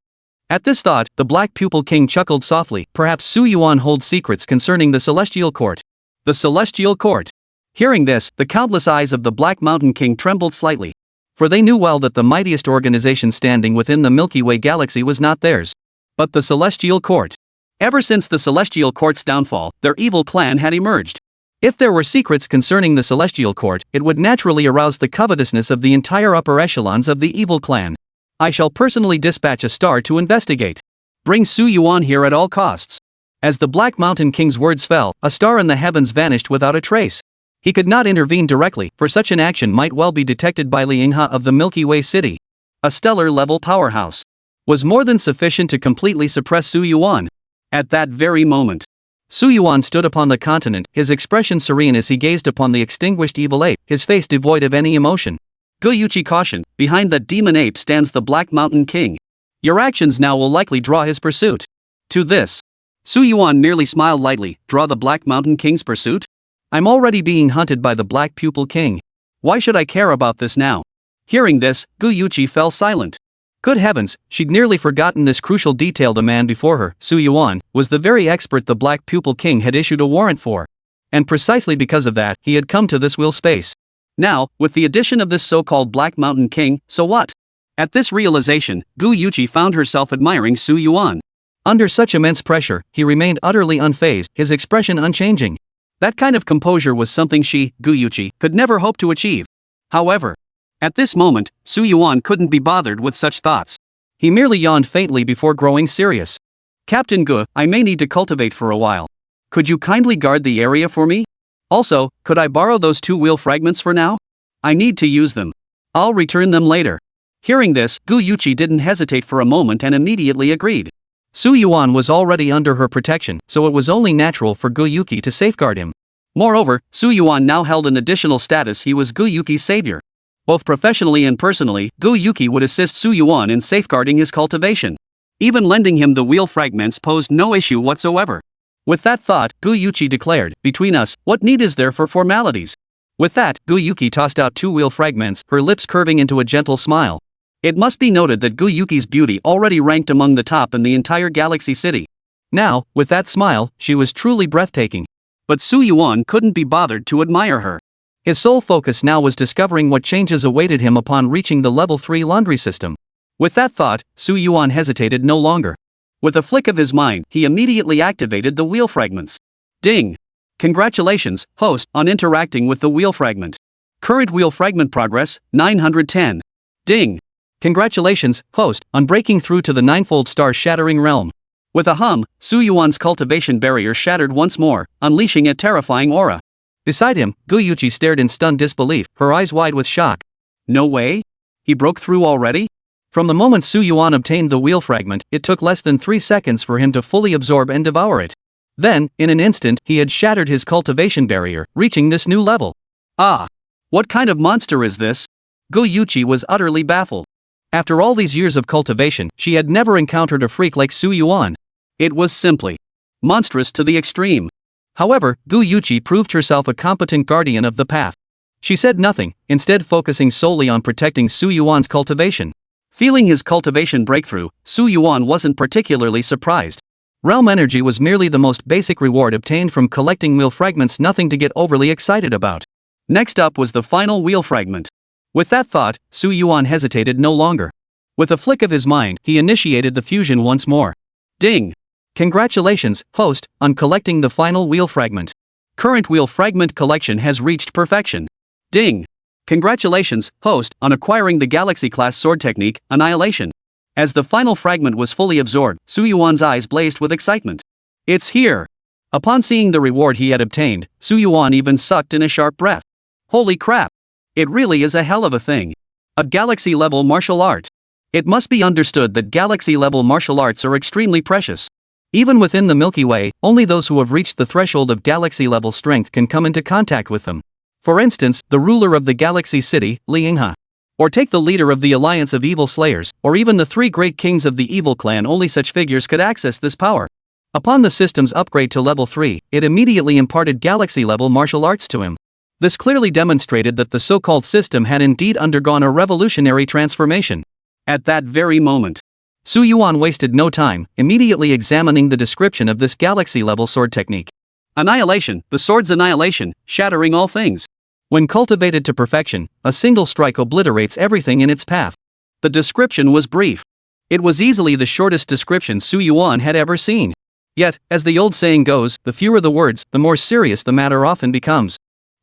At this thought, the Black Pupil King chuckled softly. Perhaps Su Yuan holds secrets concerning the Celestial Court. The Celestial Court. Hearing this, the countless eyes of the Black Mountain King trembled slightly. For they knew well that the mightiest organization standing within the Milky Way galaxy was not theirs, but the Celestial Court. Ever since the Celestial Court's downfall, their evil clan had emerged. If there were secrets concerning the Celestial Court, it would naturally arouse the covetousness of the entire upper echelons of the evil clan. I shall personally dispatch a star to investigate. Bring Su Yuan here at all costs. As the Black Mountain King's words fell, a star in the heavens vanished without a trace. He could not intervene directly, for such an action might well be detected by Li Yinghe of the Milky Way City. A stellar-level powerhouse was more than sufficient to completely suppress Su Yuan. At that very moment, Su Yuan stood upon the continent, his expression serene as he gazed upon the extinguished evil ape, his face devoid of any emotion. Guyuchi cautioned, behind that demon ape stands the Black Mountain King. Your actions now will likely draw his pursuit. To this, Su Yuan merely smiled lightly. Draw the Black Mountain King's pursuit? I'm already being hunted by the Black Pupil King. Why should I care about this now? Hearing this, Guyuchi fell silent. Good heavens, she'd nearly forgotten this crucial detail. The man before her, Su Yuan, was the very expert the Black Pupil King had issued a warrant for. And precisely because of that, he had come to this will space. Now, with the addition of this so-called Black Mountain King, so what? At this realization, Guyuchi found herself admiring Su Yuan. Under such immense pressure, he remained utterly unfazed, his expression unchanging. That kind of composure was something she, Guyuchi, could never hope to achieve. However, at this moment, Su Yuan couldn't be bothered with such thoughts. He merely yawned faintly before growing serious. Captain Gu, I may need to cultivate for a while. Could you kindly guard the area for me? Also, could I borrow those 2 wheel fragments for now? I need to use them. I'll return them later. Hearing this, Guyuchi didn't hesitate for a moment and immediately agreed. Su Yuan was already under her protection, so it was only natural for Guyuki to safeguard him. Moreover, Su Yuan now held an additional status. He was Guyuki's savior. Both professionally and personally, Guyuki would assist Su Yuan in safeguarding his cultivation. Even lending him the wheel fragments posed no issue whatsoever. With that thought, Guyuchi declared, between us, what need is there for formalities? With that, Guyuki tossed out 2 wheel fragments, her lips curving into a gentle smile. It must be noted that Guyuki's beauty already ranked among the top in the entire Galaxy City. Now, with that smile, she was truly breathtaking. But Su Yuan couldn't be bothered to admire her. His sole focus now was discovering what changes awaited him upon reaching the level 3 laundry system. With that thought, Su Yuan hesitated no longer. With a flick of his mind, he immediately activated the wheel fragments. Ding! Congratulations, host, on interacting with the wheel fragment. Current wheel fragment progress, 910. Ding! Congratulations, host, on breaking through to the 9-fold star-shattering realm. With a hum, Su Yuan's cultivation barrier shattered once more, unleashing a terrifying aura. Beside him, Guyuchi stared in stunned disbelief, her eyes wide with shock. No way? He broke through already? From the moment Su Yuan obtained the wheel fragment, it took less than 3 seconds for him to fully absorb and devour it. Then, in an instant, he had shattered his cultivation barrier, reaching this new level. Ah! What kind of monster is this? Guyuchi was utterly baffled. After all these years of cultivation, she had never encountered a freak like Su Yuan. It was simply monstrous to the extreme. However, Guyuchi proved herself a competent guardian of the path. She said nothing, instead focusing solely on protecting Su Yuan's cultivation. Feeling his cultivation breakthrough, Su Yuan wasn't particularly surprised. Realm energy was merely the most basic reward obtained from collecting wheel fragments, nothing to get overly excited about. Next up was the final wheel fragment. With that thought, Su Yuan hesitated no longer. With a flick of his mind, he initiated the fusion once more. Ding! Congratulations, host, on collecting the final wheel fragment. Current wheel fragment collection has reached perfection. Ding! Congratulations, host, on acquiring the Galaxy-class sword technique, Annihilation. As the final fragment was fully absorbed, Su Yuan's eyes blazed with excitement. It's here! Upon seeing the reward he had obtained, Su Yuan even sucked in a sharp breath. Holy crap! It really is a hell of a thing. A Galaxy-level martial art. It must be understood that Galaxy-level martial arts are extremely precious. Even within the Milky Way, only those who have reached the threshold of Galaxy-level strength can come into contact with them. For instance, the ruler of the Galaxy City, Li Yinghe. Or take the leader of the Alliance of Evil Slayers, or even the 3 great kings of the Evil Clan. Only such figures could access this power. Upon the system's upgrade to level 3, it immediately imparted Galaxy-level martial arts to him. This clearly demonstrated that the so-called system had indeed undergone a revolutionary transformation. At that very moment, Su Yuan wasted no time, immediately examining the description of this Galaxy-level sword technique. Annihilation, the sword's annihilation, shattering all things. When cultivated to perfection, a single strike obliterates everything in its path. The description was brief. It was easily the shortest description Su Yuan had ever seen. Yet, as the old saying goes, the fewer the words, the more serious the matter often becomes.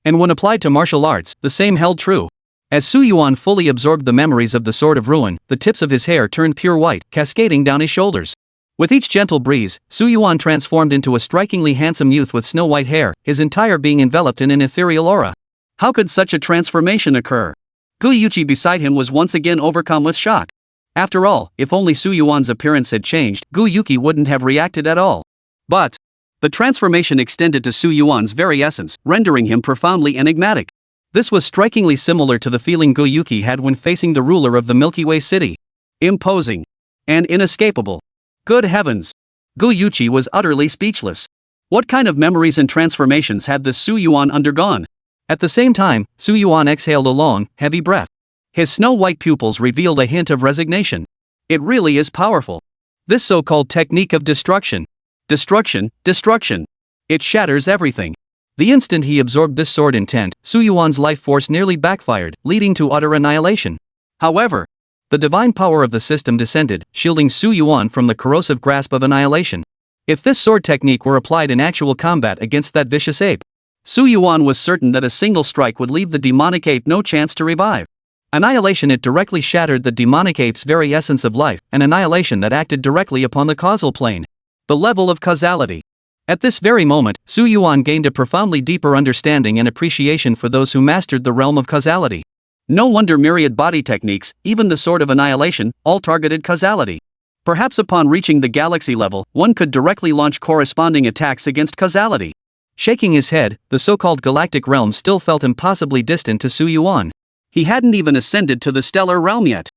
And when applied to martial arts, the same held true. As Su Yuan fully absorbed the memories of the Sword of Ruin, the tips of his hair turned pure white, cascading down his shoulders. With each gentle breeze, Su Yuan transformed into a strikingly handsome youth with snow-white hair, his entire being enveloped in an ethereal aura. How could such a transformation occur? Guyuchi beside him was once again overcome with shock. After all, if only Su Yuan's appearance had changed, Guyuki wouldn't have reacted at all. But the transformation extended to Su Yuan's very essence, rendering him profoundly enigmatic. This was strikingly similar to the feeling Go-Yuki had when facing the ruler of the Milky Way city. Imposing. And inescapable. Good heavens. Go-Yuki was utterly speechless. What kind of memories and transformations had this Su Yuan undergone? At the same time, Su Yuan exhaled a long, heavy breath. His snow-white pupils revealed a hint of resignation. It really is powerful. This so-called technique of destruction. Destruction. It shatters everything. The instant he absorbed this sword intent, Su Yuan's life force nearly backfired, leading to utter annihilation. However, the divine power of the system descended, shielding Su Yuan from the corrosive grasp of annihilation. If this sword technique were applied in actual combat against that vicious ape, Su Yuan was certain that a single strike would leave the demonic ape no chance to revive. Annihilation. It directly shattered the demonic ape's very essence of life, an annihilation that acted directly upon the causal plane. The level of causality. At this very moment, Su Yuan gained a profoundly deeper understanding and appreciation for those who mastered the realm of causality. No wonder myriad body techniques, even the Sword of Annihilation, all targeted causality. Perhaps upon reaching the galaxy level, one could directly launch corresponding attacks against causality. Shaking his head, the so-called galactic realm still felt impossibly distant to Su Yuan. He hadn't even ascended to the stellar realm yet.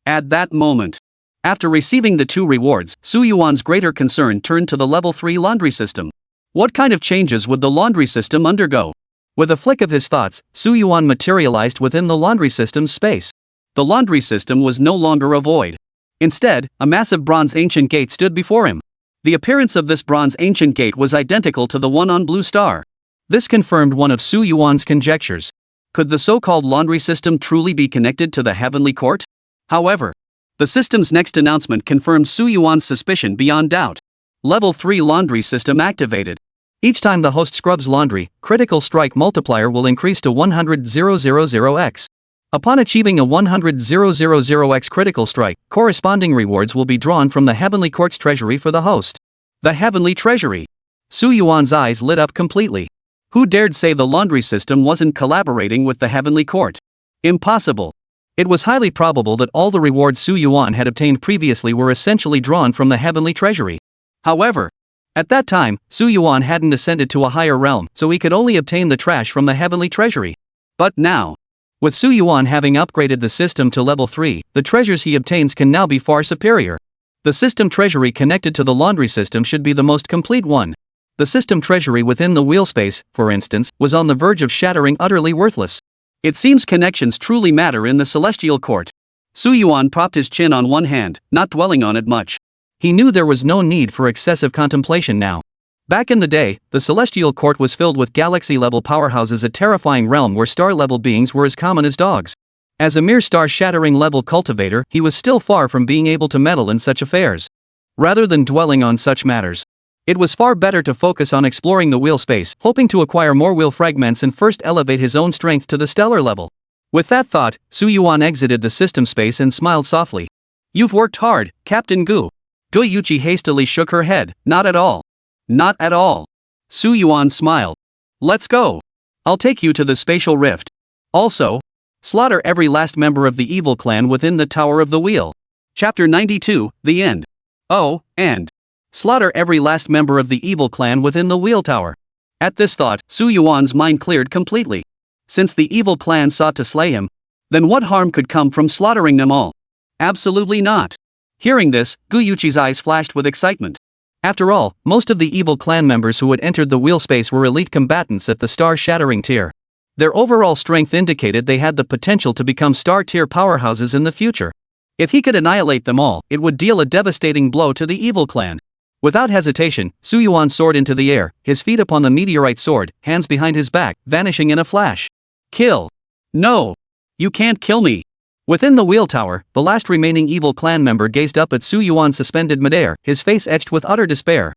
At that moment, after receiving the two rewards, Su Yuan's greater concern turned to the level 3 laundry system. What kind of changes would the laundry system undergo? With a flick of his thoughts, Su Yuan materialized within the laundry system's space. The laundry system was no longer a void. Instead, a massive bronze ancient gate stood before him. The appearance of this bronze ancient gate was identical to the one on Blue Star. This confirmed one of Su Yuan's conjectures. Could the so-called laundry system truly be connected to the heavenly court? However, the system's next announcement confirmed Su Yuan's suspicion beyond doubt. Level 3 laundry system activated. Each time the host scrubs laundry, critical strike multiplier will increase to 100,000x. Upon achieving a 100,000x critical strike, corresponding rewards will be drawn from the Heavenly Court's treasury for the host. The Heavenly Treasury. Su Yuan's eyes lit up completely. Who dared say the laundry system wasn't collaborating with the Heavenly Court? Impossible. It was highly probable that all the rewards Su Yuan had obtained previously were essentially drawn from the Heavenly Treasury. However, at that time, Su Yuan hadn't ascended to a higher realm, so he could only obtain the trash from the Heavenly Treasury. But now, with Su Yuan having upgraded the system to level 3, the treasures he obtains can now be far superior. The system treasury connected to the laundry system should be the most complete one. The system treasury within the wheel space, for instance, was on the verge of shattering utterly worthless. It seems connections truly matter in the celestial court. Su Yuan propped his chin on one hand, not dwelling on it much. He knew there was no need for excessive contemplation now. Back in the day, the celestial court was filled with galaxy-level powerhouses, a terrifying realm where star-level beings were as common as dogs. As a mere star-shattering level cultivator, he was still far from being able to meddle in such affairs. Rather than dwelling on such matters, it was far better to focus on exploring the wheel space, hoping to acquire more wheel fragments and first elevate his own strength to the stellar level. With that thought, Su Yuan exited the system space and smiled softly. "You've worked hard, Captain Gu." Go-Yuki hastily shook her head. "Not at all. Not at all." Su Yuan smiled. "Let's go. I'll take you to the spatial rift. Also, slaughter every last member of the evil clan within the Tower of the Wheel." Chapter 92, The End. Oh, and slaughter every last member of the evil clan within the Wheel Tower. At this thought, Su Yuan's mind cleared completely. Since the evil clan sought to slay him, then what harm could come from slaughtering them all? Absolutely not. Hearing this, Go-Yuki's eyes flashed with excitement. After all, most of the evil clan members who had entered the wheel space were elite combatants at the star-shattering tier. Their overall strength indicated they had the potential to become star-tier powerhouses in the future. If he could annihilate them all, it would deal a devastating blow to the evil clan. Without hesitation, Su Yuan soared into the air, his feet upon the meteorite sword, hands behind his back, vanishing in a flash. Kill. No. You can't kill me. Within the wheel tower, the last remaining evil clan member gazed up at Su Yuan suspended midair, his face etched with utter despair.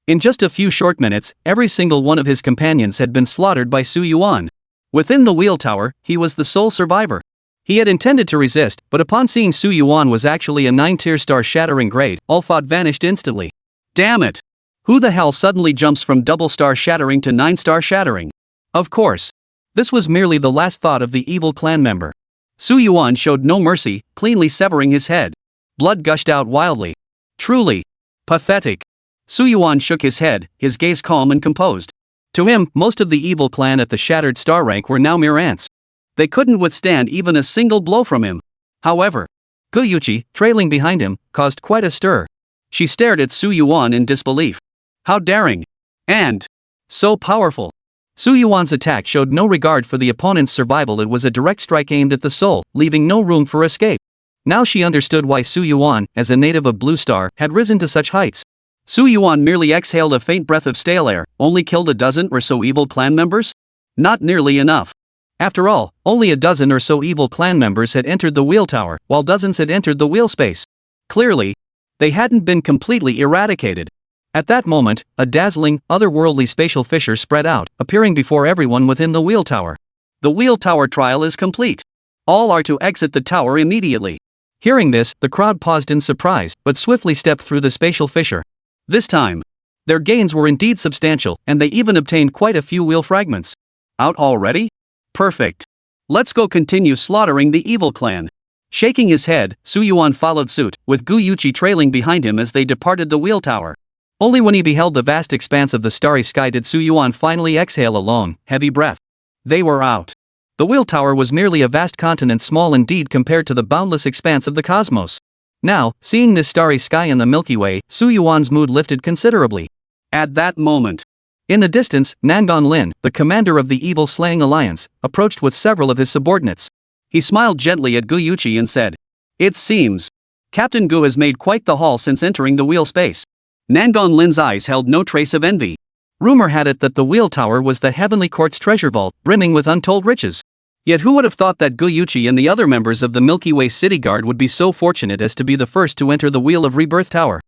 In just a few short minutes, every single one of his companions had been slaughtered by Su Yuan. Within the wheel tower, he was the sole survivor. He had intended to resist, but upon seeing Su Yuan was actually a 9-tier star-shattering grade, all thought vanished instantly. Damn it! Who the hell suddenly jumps from double star shattering to 9-star shattering? Of course. This was merely the last thought of the evil clan member. Su Yuan showed no mercy, cleanly severing his head. Blood gushed out wildly. Truly pathetic. Su Yuan shook his head, his gaze calm and composed. To him, most of the evil clan at the Shattered Star rank were now mere ants. They couldn't withstand even a single blow from him. However, Guyuchi, trailing behind him, caused quite a stir. She stared at Su Yuan in disbelief. How daring! And so powerful! Su Yuan's attack showed no regard for the opponent's survival. It was a direct strike aimed at the soul, leaving no room for escape. Now she understood why Su Yuan, as a native of Blue Star, had risen to such heights. Su Yuan merely exhaled a faint breath of stale air, only killed a dozen or so evil clan members? Not nearly enough. After all, only a dozen or so evil clan members had entered the wheel tower, while dozens had entered the wheel space. Clearly, they hadn't been completely eradicated. At that moment, a dazzling, otherworldly spatial fissure spread out, appearing before everyone within the wheel tower. The wheel tower trial is complete. All are to exit the tower immediately. Hearing this, the crowd paused in surprise, but swiftly stepped through the spatial fissure. This time, their gains were indeed substantial, and they even obtained quite a few wheel fragments. Out already? Perfect. Let's go continue slaughtering the evil clan. Shaking his head, Su Yuan followed suit, with Guyuchi trailing behind him as they departed the wheel tower. Only when he beheld the vast expanse of the starry sky did Su Yuan finally exhale a long, heavy breath. They were out. The wheel tower was merely a vast continent, small indeed compared to the boundless expanse of the cosmos. Now, seeing this starry sky in the Milky Way, Su Yuan's mood lifted considerably. At that moment, in the distance, Nangon Lin, the commander of the Evil Slaying Alliance, approached with several of his subordinates. He smiled gently at Guyuchi and said, "It seems Captain Gu has made quite the haul since entering the wheel space." Nangon Lin's eyes held no trace of envy. Rumor had it that the wheel tower was the Heavenly Court's treasure vault, brimming with untold riches. Yet who would have thought that Guyuchi and the other members of the Milky Way City Guard would be so fortunate as to be the first to enter the Wheel of Rebirth Tower?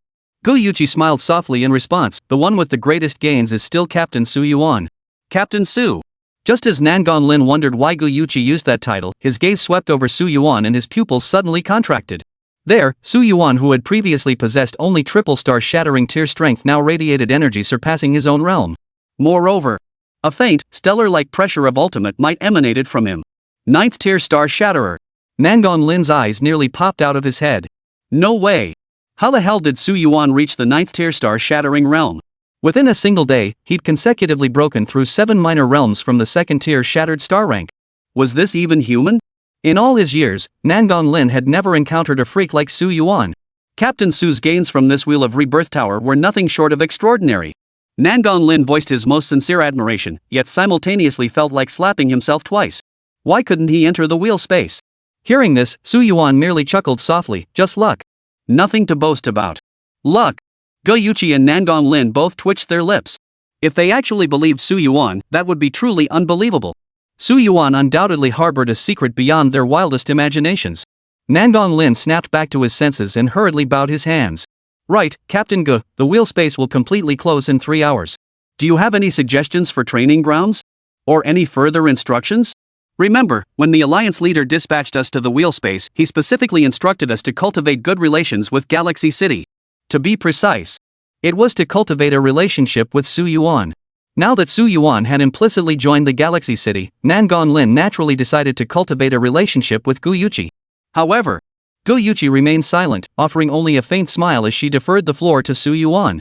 Guyuchi smiled softly in response. The one with the greatest gains is still Captain Su Yuan. Captain Su. Just as Nangon Lin wondered why Guyuchi used that title, his gaze swept over Su Yuan and his pupils suddenly contracted. There, Su Yuan, who had previously possessed only triple-star shattering tier strength, now radiated energy surpassing his own realm. Moreover, a faint, stellar-like pressure of ultimate might emanated from him. 9th tier star shatterer. Nangon Lin's eyes nearly popped out of his head. No way! How the hell did Su Yuan reach the 9th tier star shattering realm? Within a single day, he'd consecutively broken through 7 minor realms from the 2nd tier shattered star rank. Was this even human? In all his years, Nangon Lin had never encountered a freak like Su Yuan. Captain Su's gains from this Wheel of Rebirth Tower were nothing short of extraordinary. Nangon Lin voiced his most sincere admiration, yet simultaneously felt like slapping himself twice. Why couldn't he enter the wheel space? Hearing this, Su Yuan merely chuckled softly. Just luck. Nothing to boast about. Luck. Guyuchi and Nangon Lin both twitched their lips. If they actually believed Su Yuan, that would be truly unbelievable. Su Yuan undoubtedly harbored a secret beyond their wildest imaginations. Nangon Lin snapped back to his senses and hurriedly bowed his hands. Right, Captain Gu, the wheel space will completely close in 3 hours. Do you have any suggestions for training grounds? Or any further instructions? Remember, when the Alliance leader dispatched us to the wheel space, he specifically instructed us to cultivate good relations with Galaxy City. To be precise, it was to cultivate a relationship with Su Yuan. Now that Su Yuan had implicitly joined the Galaxy City, Nangon Lin naturally decided to cultivate a relationship with Guyuchi. However, Guyuchi remained silent, offering only a faint smile as she deferred the floor to Su Yuan.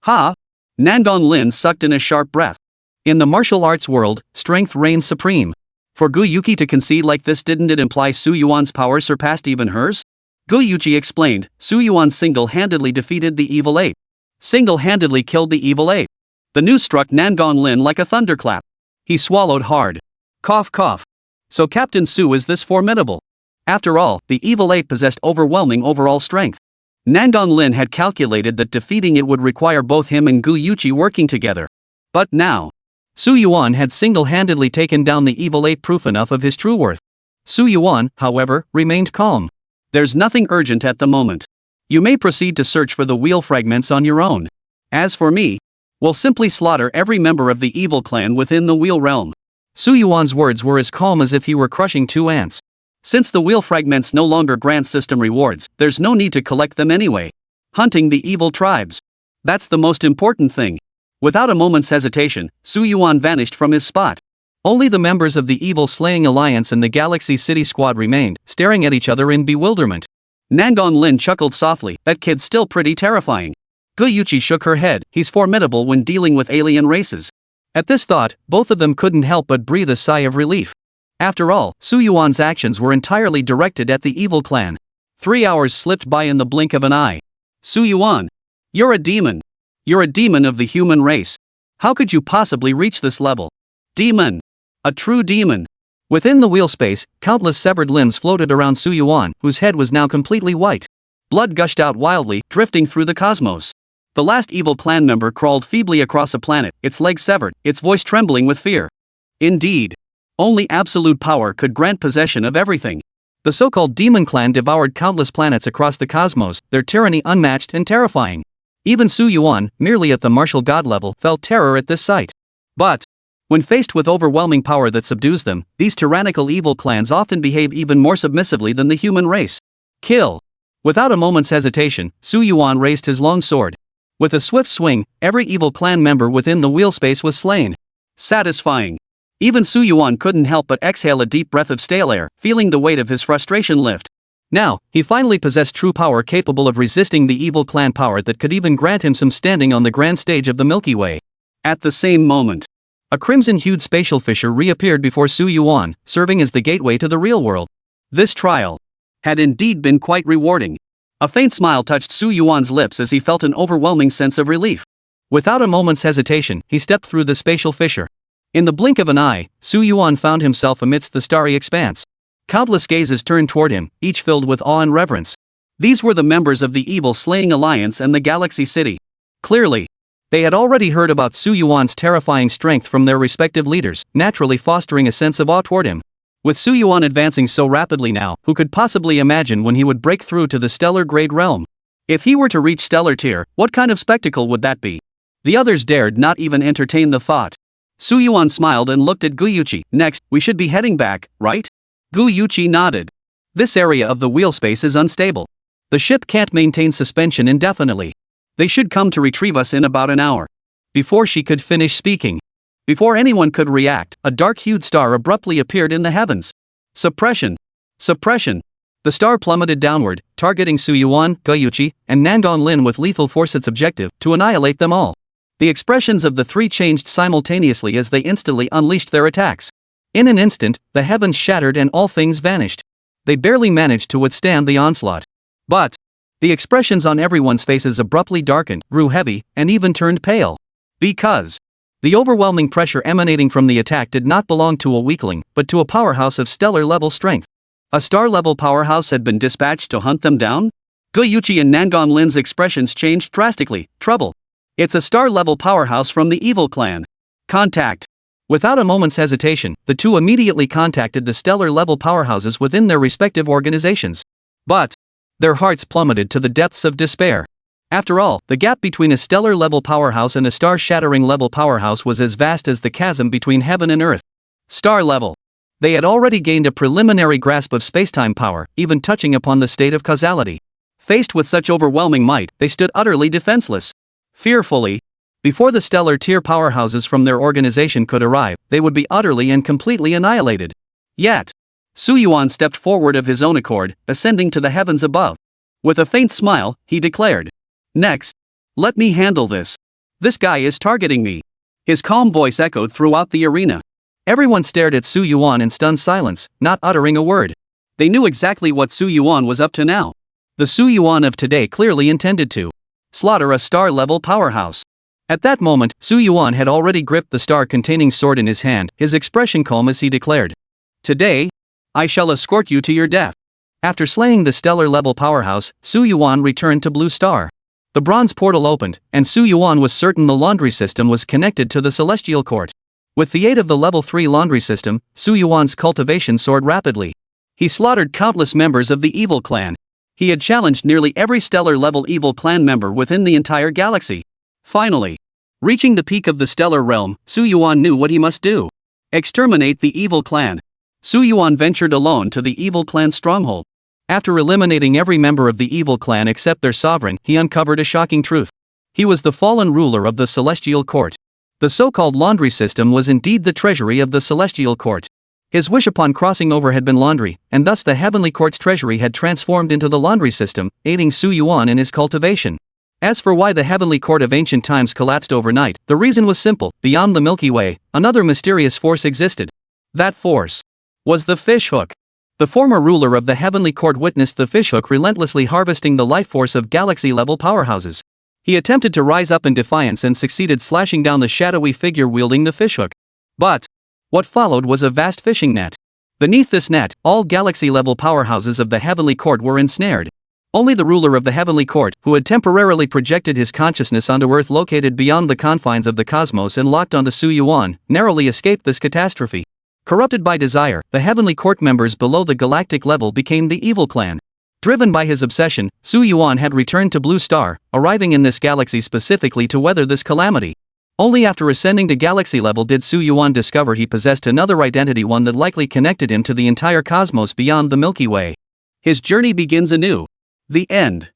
Ha! Nangon Lin sucked in a sharp breath. In the martial arts world, strength reigns supreme. For Guyuchi to concede like this, didn't it imply Su Yuan's power surpassed even hers? Guyuchi explained, Su Yuan single-handedly defeated the evil ape. Single-handedly killed the evil ape. The news struck Nangon Lin like a thunderclap. He swallowed hard. Cough cough. So Captain Su is this formidable. After all, the evil ape possessed overwhelming overall strength. Nangon Lin had calculated that defeating it would require both him and Guyuchi working together. But now, Su Yuan had single-handedly taken down the evil ape, proof enough of his true worth. Su Yuan, however, remained calm. There's nothing urgent at the moment. You may proceed to search for the wheel fragments on your own. As for me, we'll simply slaughter every member of the evil clan within the wheel realm. Su Yuan's words were as calm as if he were crushing 2 ants. Since the wheel fragments no longer grant system rewards, there's no need to collect them anyway. Hunting the evil tribes. That's the most important thing. Without a moment's hesitation, Su Yuan vanished from his spot. Only the members of the Evil Slaying Alliance and the Galaxy City Squad remained, staring at each other in bewilderment. Nangon Lin chuckled softly. That kid's still pretty terrifying. Guyuchi shook her head. He's formidable when dealing with alien races. At this thought, both of them couldn't help but breathe a sigh of relief. After all, Su Yuan's actions were entirely directed at the evil clan. 3 hours slipped by in the blink of an eye. Su Yuan, you're a demon. You're a demon of the human race. How could you possibly reach this level? Demon. A true demon. Within the wheel space, countless severed limbs floated around Su Yuan, whose head was now completely white. Blood gushed out wildly, drifting through the cosmos. The last evil clan member crawled feebly across a planet, its legs severed, its voice trembling with fear. Indeed. Only absolute power could grant possession of everything. The so-called demon clan devoured countless planets across the cosmos, their tyranny unmatched and terrifying. Even Su Yuan, merely at the martial god level, felt terror at this sight. But when faced with overwhelming power that subdues them, these tyrannical evil clans often behave even more submissively than the human race. Kill. Without a moment's hesitation, Su Yuan raised his long sword. With a swift swing, every evil clan member within the wheel space was slain. Satisfying. Even Su Yuan couldn't help but exhale a deep breath of stale air, feeling the weight of his frustration lift. Now, he finally possessed true power capable of resisting the evil clan power that could even grant him some standing on the grand stage of the Milky Way. At the same moment, a crimson-hued spatial fissure reappeared before Su Yuan, serving as the gateway to the real world. This trial had indeed been quite rewarding. A faint smile touched Su Yuan's lips as he felt an overwhelming sense of relief. Without a moment's hesitation, he stepped through the spatial fissure. In the blink of an eye, Su Yuan found himself amidst the starry expanse. Countless gazes turned toward him, each filled with awe and reverence. These were the members of the evil-slaying alliance and the Galaxy City. Clearly, they had already heard about Su Yuan's terrifying strength from their respective leaders, naturally fostering a sense of awe toward him. With Su Yuan advancing so rapidly now, who could possibly imagine when he would break through to the stellar grade realm? If he were to reach stellar tier, what kind of spectacle would that be? The others dared not even entertain the thought. Su Yuan smiled and looked at Guyuchi. Next, we should be heading back, right? Guyuchi nodded. This area of the wheel space is unstable. The ship can't maintain suspension indefinitely. They should come to retrieve us in about an hour. Before she could finish speaking, before anyone could react, a dark-hued star abruptly appeared in the heavens. Suppression. Suppression. The star plummeted downward, targeting Su Yuan, Guyuchi, and Nangon Lin with lethal force its objective, to annihilate them all. The expressions of the three changed simultaneously as they instantly unleashed their attacks. In an instant, the heavens shattered and all things vanished. They barely managed to withstand the onslaught. But the expressions on everyone's faces abruptly darkened, grew heavy, and even turned pale. Because the overwhelming pressure emanating from the attack did not belong to a weakling, but to a powerhouse of stellar-level strength. A star-level powerhouse had been dispatched to hunt them down? Guyuchi and Nangon Lin's expressions changed drastically. Trouble. It's a star-level powerhouse from the evil clan. Contact. Without a moment's hesitation, the two immediately contacted the stellar-level powerhouses within their respective organizations. But their hearts plummeted to the depths of despair. After all, the gap between a stellar-level powerhouse and a star-shattering-level powerhouse was as vast as the chasm between heaven and earth. Star-level. They had already gained a preliminary grasp of spacetime power, even touching upon the state of causality. Faced with such overwhelming might, they stood utterly defenseless. Fearfully, before the stellar-tier powerhouses from their organization could arrive, they would be utterly and completely annihilated. Yet, Su Yuan stepped forward of his own accord, ascending to the heavens above. With a faint smile, he declared, "Next. Let me handle this. This guy is targeting me." His calm voice echoed throughout the arena. Everyone stared at Su Yuan in stunned silence, not uttering a word. They knew exactly what Su Yuan was up to now. The Su Yuan of today clearly intended to slaughter a star-level powerhouse. At that moment, Su Yuan had already gripped the star-containing sword in his hand, his expression calm as he declared, "Today, I shall escort you to your death." After slaying the stellar-level powerhouse, Su Yuan returned to Blue Star. The bronze portal opened, and Su Yuan was certain the laundry system was connected to the Celestial Court. With the aid of the level 3 laundry system, Su Yuan's cultivation soared rapidly. He slaughtered countless members of the evil clan. He had challenged nearly every stellar-level evil clan member within the entire galaxy. Finally, reaching the peak of the stellar realm, Su Yuan knew what he must do. Exterminate the evil clan. Su Yuan ventured alone to the evil clan's stronghold. After eliminating every member of the evil clan except their sovereign, he uncovered a shocking truth. He was the fallen ruler of the Celestial Court. The so-called laundry system was indeed the treasury of the Celestial Court. His wish upon crossing over had been laundry, and thus the Heavenly Court's treasury had transformed into the laundry system, aiding Su Yuan in his cultivation. As for why the Heavenly Court of ancient times collapsed overnight, the reason was simple: beyond the Milky Way, another mysterious force existed. That force was the fishhook. The former ruler of the Heavenly Court witnessed the fishhook relentlessly harvesting the life force of galaxy-level powerhouses. He attempted to rise up in defiance and succeeded, slashing down the shadowy figure wielding the fishhook. But what followed was a vast fishing net. Beneath this net, all galaxy-level powerhouses of the Heavenly Court were ensnared. Only the ruler of the Heavenly Court, who had temporarily projected his consciousness onto Earth located beyond the confines of the cosmos and locked onto Su Yuan, narrowly escaped this catastrophe. Corrupted by desire, the Heavenly Court members below the galactic level became the Evil Clan. Driven by his obsession, Su Yuan had returned to Blue Star, arriving in this galaxy specifically to weather this calamity. Only after ascending to galaxy level did Su Yuan discover he possessed another identity, one that likely connected him to the entire cosmos beyond the Milky Way. His journey begins anew. The end.